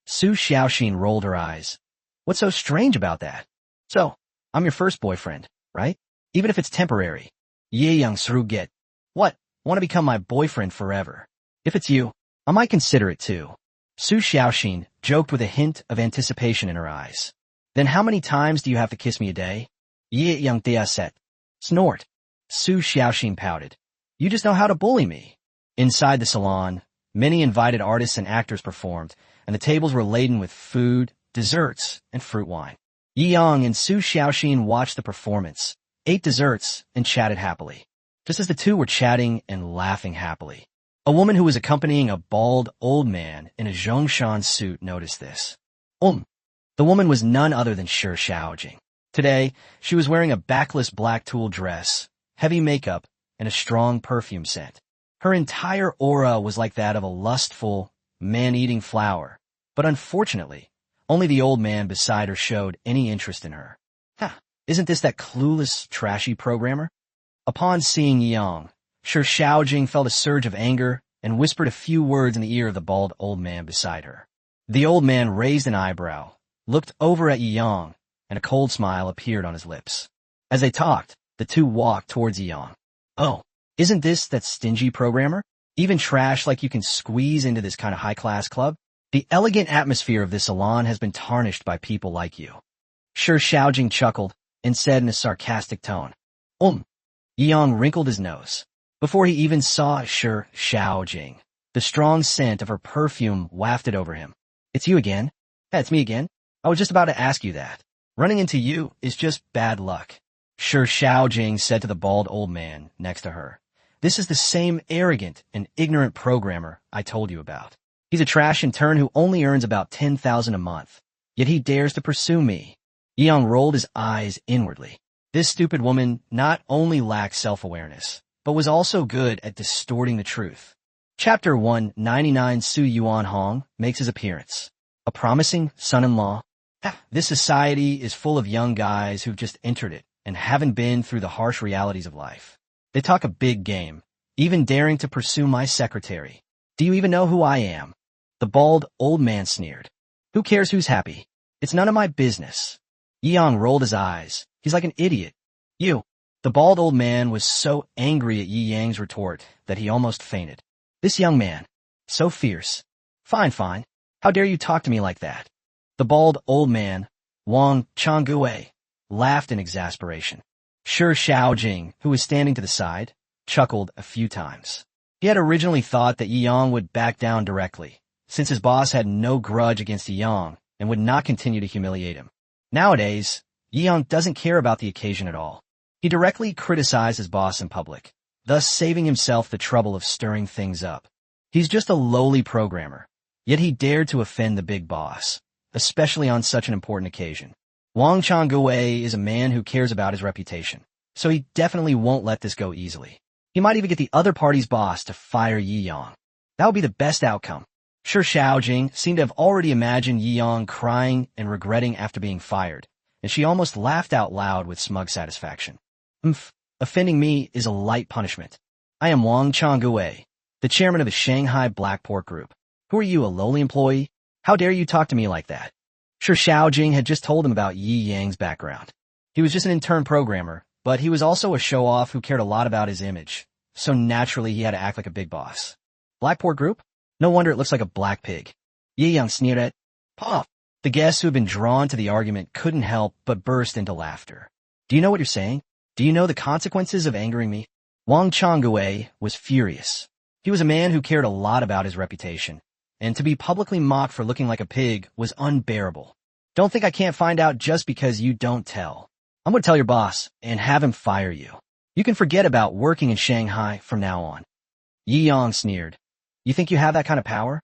Su Xiaoxin rolled her eyes. What's so strange about that? So, I'm your first boyfriend, right? Even if it's temporary. Yi Yang Sruget. What? Want to become my boyfriend forever? If it's you, I might consider it too. Su Xiaoxin joked with a hint of anticipation in her eyes. Then how many times do you have to kiss me a day? Yi Yang Dia said. Snort. Su Xiaoxin pouted. You just know how to bully me. Inside the salon, many invited artists and actors performed, and the tables were laden with food, desserts, and fruit wine. Yi Yang and Su Xiaoxin watched the performance, ate desserts, and chatted happily. Just as the two were chatting and laughing happily, a woman who was accompanying a bald old man in a Zhongshan suit noticed this. The woman was none other than Shi Xiaojing. Today, she was wearing a backless black tulle dress, heavy makeup, and a strong perfume scent. Her entire aura was like that of a lustful, man-eating flower, but unfortunately, only the old man beside her showed any interest in her. Isn't this that clueless, trashy programmer? Upon seeing Yang, Shi Xiaojing felt a surge of anger and whispered a few words in the ear of the bald old man beside her. The old man raised an eyebrow, looked over at Yang, and a cold smile appeared on his lips. As they talked, the two walked towards Yang. Oh, isn't this that stingy programmer? Even trash like you can squeeze into this kind of high-class club? The elegant atmosphere of this salon has been tarnished by people like you. Shi Xiaojing chuckled and said in a sarcastic tone. Yang wrinkled his nose. Before he even saw Shi Xiaojing, the strong scent of her perfume wafted over him. It's you again? Yeah, it's me again. I was just about to ask you that. Running into you is just bad luck. Shi Xiaojing said to the bald old man next to her. This is the same arrogant and ignorant programmer I told you about. He's a trash intern who only earns about 10,000 a month. Yet he dares to pursue me. Yang rolled his eyes inwardly. This stupid woman not only lacked self-awareness, but was also good at distorting the truth. Chapter 199 Su Yuan Hong makes his appearance. A promising son-in-law. This society is full of young guys who've just entered it and haven't been through the harsh realities of life. They talk a big game, even daring to pursue my secretary. Do you even know who I am? The bald old man sneered. Who cares who's happy? It's none of my business. Yang rolled his eyes. He's like an idiot. You. The bald old man was so angry at Yi Yang's retort that he almost fainted. This young man. So fierce. Fine. How dare you talk to me like that? The bald old man, Wang Changgue, laughed in exasperation. Shi Xiaojing, who was standing to the side, chuckled a few times. He had originally thought that Yi Yang would back down directly, since his boss had no grudge against Yi Yang and would not continue to humiliate him. Nowadays, Yi Yang doesn't care about the occasion at all. He directly criticized his boss in public, thus saving himself the trouble of stirring things up. He's just a lowly programmer, yet he dared to offend the big boss, especially on such an important occasion. Wang Changwei is a man who cares about his reputation, so he definitely won't let this go easily. He might even get the other party's boss to fire Yi Yang. That would be the best outcome. Sure, Xiaojing seemed to have already imagined Yi Yang crying and regretting after being fired, and she almost laughed out loud with smug satisfaction. Offending me is a light punishment. I am Wang Changwei, the chairman of the Shanghai Black Pork Group. Who are you, a lowly employee? How dare you talk to me like that? Sure, Xiaojing had just told him about Yi Yang's background. He was just an intern programmer, but he was also a show-off who cared a lot about his image, so naturally he had to act like a big boss. Black Pork Group? No wonder it looks like a black pig. Yi Yang sneered at Pop. The guests who had been drawn to the argument couldn't help but burst into laughter. Do you know what you're saying? Do you know the consequences of angering me? Wang Changwei was furious. He was a man who cared a lot about his reputation, and to be publicly mocked for looking like a pig was unbearable. Don't think I can't find out just because you don't tell. I'm going to tell your boss and have him fire you. You can forget about working in Shanghai from now on. Yi Yang sneered. You think you have that kind of power?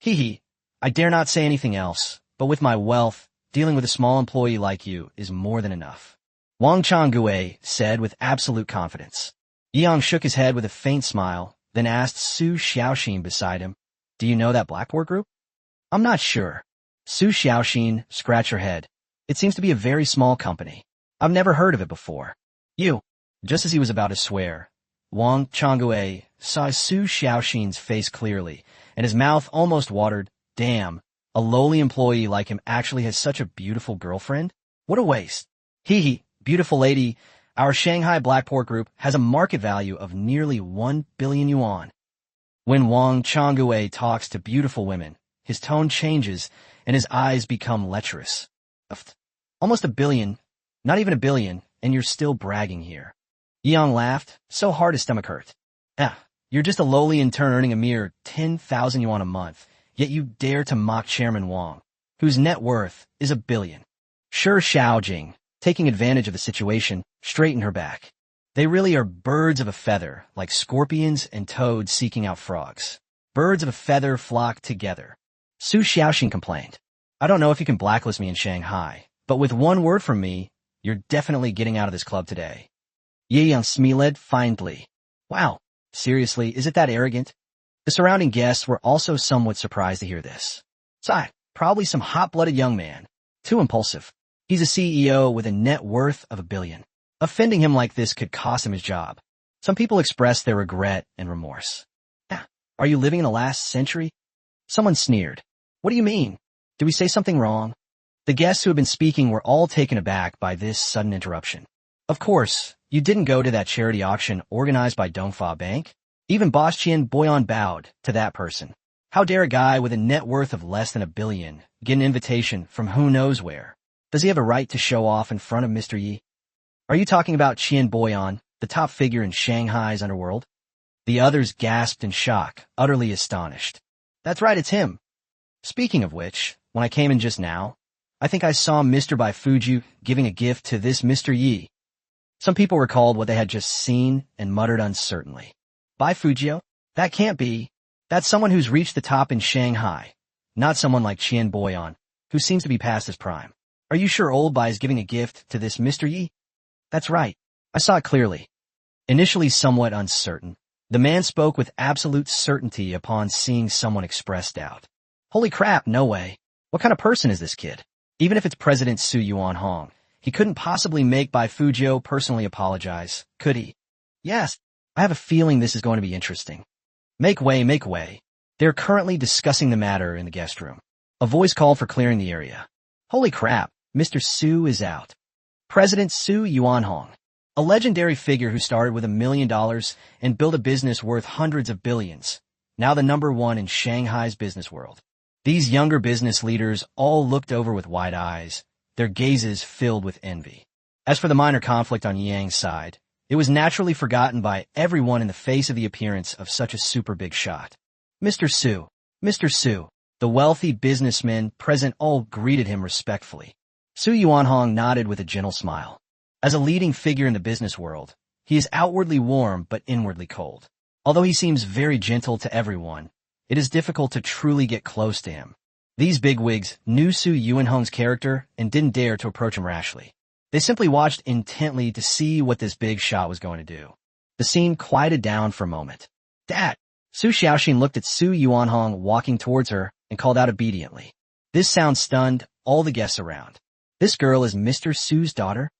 Hee hee. I dare not say anything else, but with my wealth, dealing with a small employee like you is more than enough. Wang Changwei said with absolute confidence. Yi Yang shook his head with a faint smile, then asked Su Xiaoxin beside him, Do you know that Black Pork Group? I'm not sure. Su Xiaoxin scratched her head. It seems to be a very small company. I've never heard of it before. You. Just as he was about to swear, Wang Changwei saw Su Xiaoxin's face clearly, and his mouth almost watered. Damn, a lowly employee like him actually has such a beautiful girlfriend? What a waste. Hee hee, beautiful lady, our Shanghai Black Pork Group has a market value of nearly 1 billion yuan. When Wang Changwei talks to beautiful women, his tone changes and his eyes become lecherous. Almost a billion, not even a billion, and you're still bragging here. Yi Yang laughed, so hard his stomach hurt. You're just a lowly intern earning a mere 10,000 yuan a month, yet you dare to mock Chairman Wang, whose net worth is 1 billion. Sure, Xiaojing, taking advantage of the situation, straightened her back. They really are birds of a feather, like scorpions and toads seeking out frogs. Birds of a feather flock together. Su Xiaoxin complained. I don't know if you can blacklist me in Shanghai, but with one word from me, you're definitely getting out of this club today. Yi Yang smiled faintly. Wow, seriously, is it that arrogant? The surrounding guests were also somewhat surprised to hear this. Sigh, probably some hot-blooded young man. Too impulsive. He's a CEO with a net worth of 1 billion. Offending him like this could cost him his job. Some people expressed their regret and remorse. Are you living in the last century? Someone sneered. What do you mean? Did we say something wrong? The guests who had been speaking were all taken aback by this sudden interruption. Of course, you didn't go to that charity auction organized by Dongfa Bank. Even Boss Qian Boyan bowed to that person. How dare a guy with a net worth of less than 1 billion get an invitation from who knows where? Does he have a right to show off in front of Mr. Yi? Are you talking about Qian Boyan, the top figure in Shanghai's underworld? The others gasped in shock, utterly astonished. That's right, it's him. Speaking of which, when I came in just now, I think I saw Mr. Baifuju giving a gift to this Mr. Yi. Some people recalled what they had just seen and muttered uncertainly. Baifuju? That can't be. That's someone who's reached the top in Shanghai, not someone like Qian Boyan, who seems to be past his prime. Are you sure old Bai is giving a gift to this Mr. Yi? That's right. I saw it clearly. Initially somewhat uncertain, the man spoke with absolute certainty upon seeing someone express doubt. Holy crap, no way. What kind of person is this kid? Even if it's President Su Yuanhong, he couldn't possibly make Baifuju personally apologize, could he? Yes, I have a feeling this is going to be interesting. Make way, make way. They're currently discussing the matter in the guest room. A voice called for clearing the area. Holy crap, Mr. Su is out. President Su Yuanhong, a legendary figure who started with $1 million and built a business worth hundreds of billions, now the #1 in Shanghai's business world. These younger business leaders all looked over with wide eyes, their gazes filled with envy. As for the minor conflict on Yang's side, It was naturally forgotten by everyone in the face of the appearance of such a super big shot. Mr. Su, Mr. Su, the wealthy businessman present all greeted him respectfully. Su Yuanhong nodded with a gentle smile. As a leading figure in the business world, he is outwardly warm but inwardly cold. Although he seems very gentle to everyone, it is difficult to truly get close to him. These bigwigs knew Su Yuanhong's character and didn't dare to approach him rashly. They simply watched intently to see what this big shot was going to do. The scene quieted down for a moment. Dad! Su Xiaoxin looked at Su Yuanhong walking towards her and called out obediently. This sound stunned all the guests around. This girl is Mr. Su's daughter?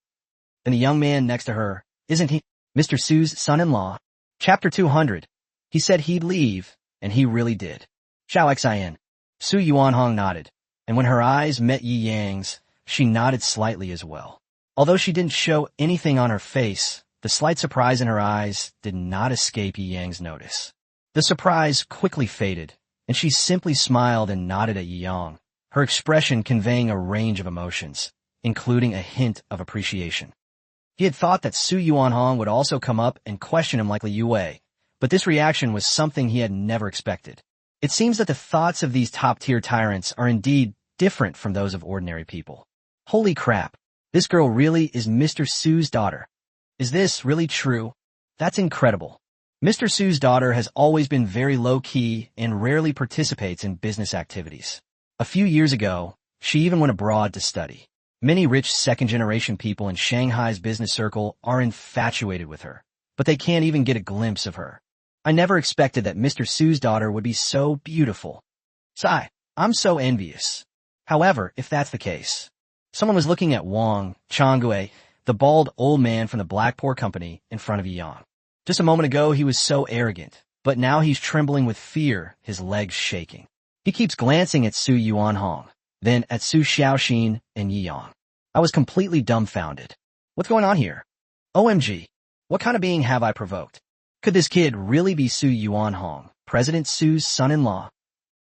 And the young man next to her, isn't he Mr. Su's son-in-law? Chapter 200. He said he'd leave, and he really did. Xiao Xin. Su Yuanhong nodded, and when her eyes met Yi Yang's, she nodded slightly as well. Although she didn't show anything on her face, the slight surprise in her eyes did not escape Yi Yang's notice. The surprise quickly faded, and she simply smiled and nodded at Yi Yang, her expression conveying a range of emotions, including a hint of appreciation. He had thought that Su Yuanhong would also come up and question him like Li Yue, but this reaction was something he had never expected. It seems that the thoughts of these top-tier tyrants are indeed different from those of ordinary people. Holy crap! This girl really is Mr. Su's daughter. Is this really true? That's incredible. Mr. Su's daughter has always been very low-key and rarely participates in business activities. A few years ago, she even went abroad to study. Many rich second-generation people in Shanghai's business circle are infatuated with her, but they can't even get a glimpse of her. I never expected that Mr. Su's daughter would be so beautiful. Sigh, I'm so envious. However, if that's the case, someone was looking at Wang Changui, the bald old man from the Blackpool Company, in front of Yang. Just a moment ago, he was so arrogant, but now he's trembling with fear, his legs shaking. He keeps glancing at Su Yuanhong, then at Su Xiaoxin and Yi Yang. I was completely dumbfounded. What's going on here? OMG, what kind of being have I provoked? Could this kid really be Su Yuanhong, President Su's son-in-law?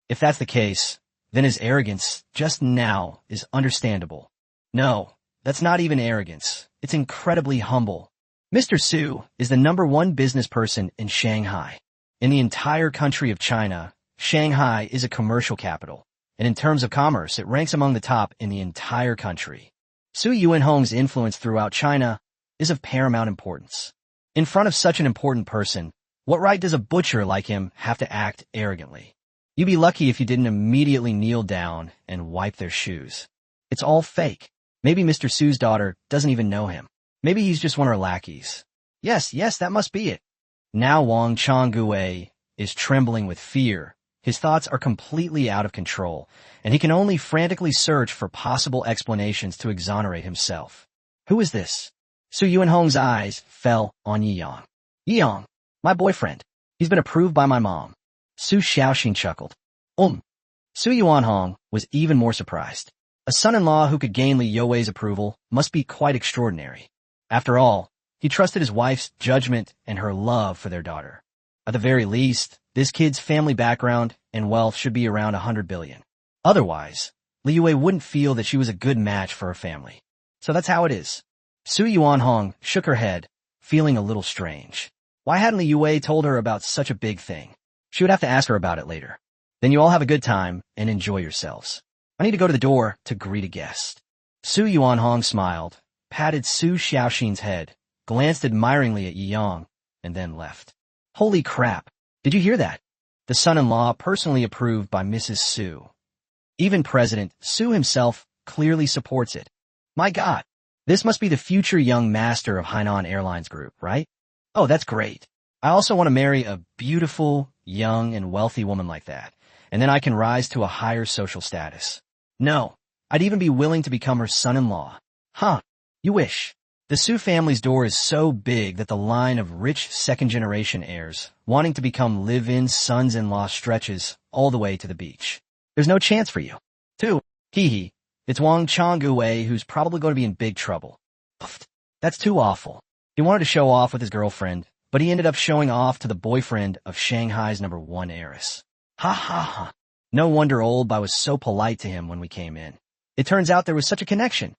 If that's the case, then his arrogance just now is understandable. No, that's not even arrogance. It's incredibly humble. Mr. Su is the #1 business person in Shanghai. In the entire country of China, Shanghai is a commercial capital, and in terms of commerce, it ranks among the top in the entire country. Su Yuanhong's influence throughout China is of paramount importance. In front of such an important person, what right does a butcher like him have to act arrogantly? You'd be lucky if you didn't immediately kneel down and wipe their shoes. It's all fake. Maybe Mr. Su's daughter doesn't even know him. Maybe he's just one of her lackeys. Yes, that must be it. Now Wang Changui is trembling with fear. His thoughts are completely out of control, and he can only frantically search for possible explanations to exonerate himself. Who is this? Su Yuanhong's eyes fell on Yi Yang. Yi Yang, my boyfriend. He's been approved by my mom. Su Xiaoxin chuckled. Su Yuanhong was even more surprised. A son-in-law who could gain Li Yue's approval must be quite extraordinary. After all, he trusted his wife's judgment and her love for their daughter. At the very least, this kid's family background and wealth should be around 100 billion. Otherwise, Li Yue wouldn't feel that she was a good match for her family. So that's how it is. Su Yuanhong shook her head, feeling a little strange. Why hadn't Li Yue told her about such a big thing? She would have to ask her about it later. Then you all have a good time and enjoy yourselves. I need to go to the door to greet a guest. Su Yuanhong smiled, patted Su Xiaoxin's head, glanced admiringly at Yi Yang, and then left. Holy crap! Did you hear that? The son-in-law personally approved by Mrs. Su. Even President Su himself clearly supports it. My God! This must be the future young master of Hainan Airlines Group, right? Oh, that's great. I also want to marry a beautiful, young, and wealthy woman like that, and then I can rise to a higher social status. No, I'd even be willing to become her son-in-law. Huh, you wish. The Su family's door is so big that the line of rich second-generation heirs wanting to become live-in sons-in-law stretches all the way to the beach. There's no chance for you. Too. Hee. It's Wang Changui who's probably going to be in big trouble. Pfft, that's too awful. He wanted to show off with his girlfriend, but he ended up showing off to the boyfriend of Shanghai's #1 heiress. Ha ha ha. No wonder old Bai was so polite to him when we came in. It turns out there was such a connection.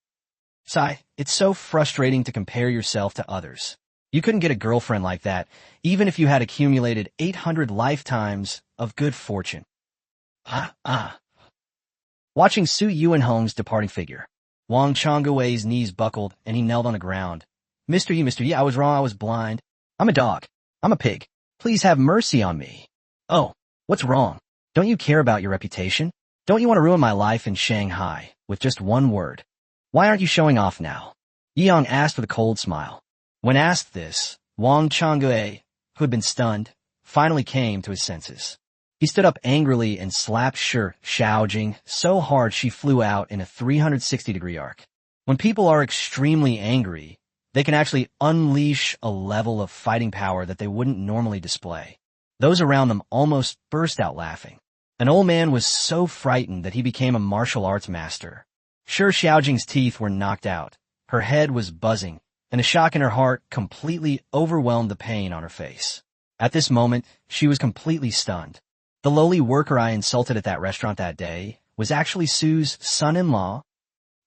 Sigh, it's so frustrating to compare yourself to others. You couldn't get a girlfriend like that, even if you had accumulated 800 lifetimes of good fortune. Watching Su Yuanhong's departing figure, Wang Chonggui's knees buckled and he knelt on the ground. Mr. Yi, I was wrong, I was blind. I'm a dog. I'm a pig. Please have mercy on me. Oh, what's wrong? Don't you care about your reputation? Don't you want to ruin my life in Shanghai with just one word? Why aren't you showing off now? Yang asked with a cold smile. When asked this, Wang Chonggui, who had been stunned, finally came to his senses. He stood up angrily and slapped Shi Xiaojing so hard she flew out in a 360-degree arc. When people are extremely angry, they can actually unleash a level of fighting power that they wouldn't normally display. Those around them almost burst out laughing. An old man was so frightened that he became a martial arts master. Shi Xiaojing's teeth were knocked out, her head was buzzing, and a shock in her heart completely overwhelmed the pain on her face. At this moment, she was completely stunned. The lowly worker I insulted at that restaurant that day was actually Su's son-in-law.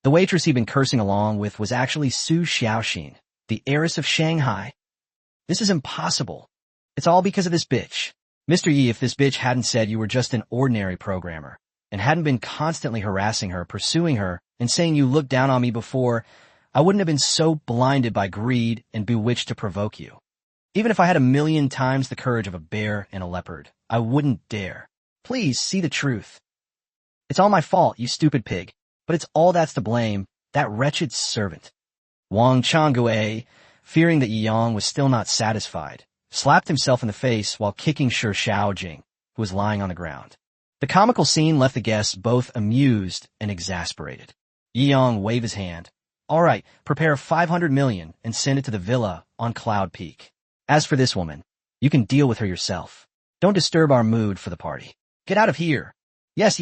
The waitress he'd been cursing along with was actually Su Xiaoxin, the heiress of Shanghai. This is impossible. It's all because of this bitch. Mr. Yi, if this bitch hadn't said you were just an ordinary programmer, and hadn't been constantly harassing her, pursuing her, and saying you looked down on me before, I wouldn't have been so blinded by greed and bewitched to provoke you. Even if I had 1,000,000 times the courage of a bear and a leopard, I wouldn't dare. Please see the truth. It's all my fault, you stupid pig. But it's all that's to blame, that wretched servant. Wang Chonggui, fearing that Yang was still not satisfied, slapped himself in the face while kicking Shi Xiaojing, who was lying on the ground. The comical scene left the guests both amused and exasperated. Yang waved his hand. All right, prepare 500 million and send it to the villa on Cloud Peak. As for this woman, you can deal with her yourself. Don't disturb our mood for the party. Get out of here. Yes.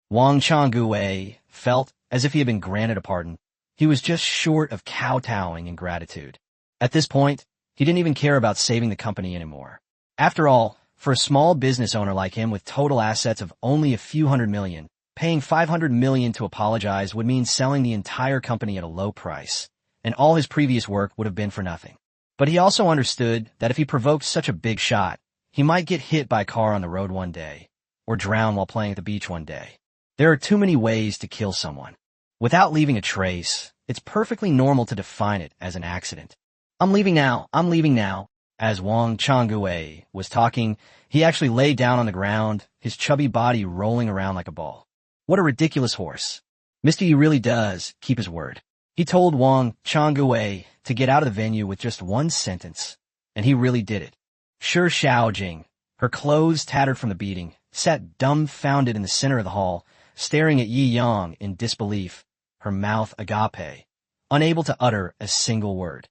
Wang Chonggui felt as if he had been granted a pardon. He was just short of kowtowing in gratitude. At this point, he didn't even care about saving the company anymore. After all, for a small business owner like him with total assets of only a few hundred million, paying 500 million to apologize would mean selling the entire company at a low price, and all his previous work would have been for nothing. But he also understood that if he provoked such a big shot, he might get hit by a car on the road one day, or drown while playing at the beach one day. There are too many ways to kill someone. Without leaving a trace, it's perfectly normal to define it as an accident. I'm leaving now. As Wang Chonggui was talking, he actually lay down on the ground, his chubby body rolling around like a ball. What a ridiculous horse. Mr. Yi really does keep his word. He told Wang Chonggui to get out of the venue with just one sentence, and he really did it. Shi Xiaojing, her clothes tattered from the beating, sat dumbfounded in the center of the hall, staring at Yi Yang in disbelief, her mouth agape, unable to utter a single word.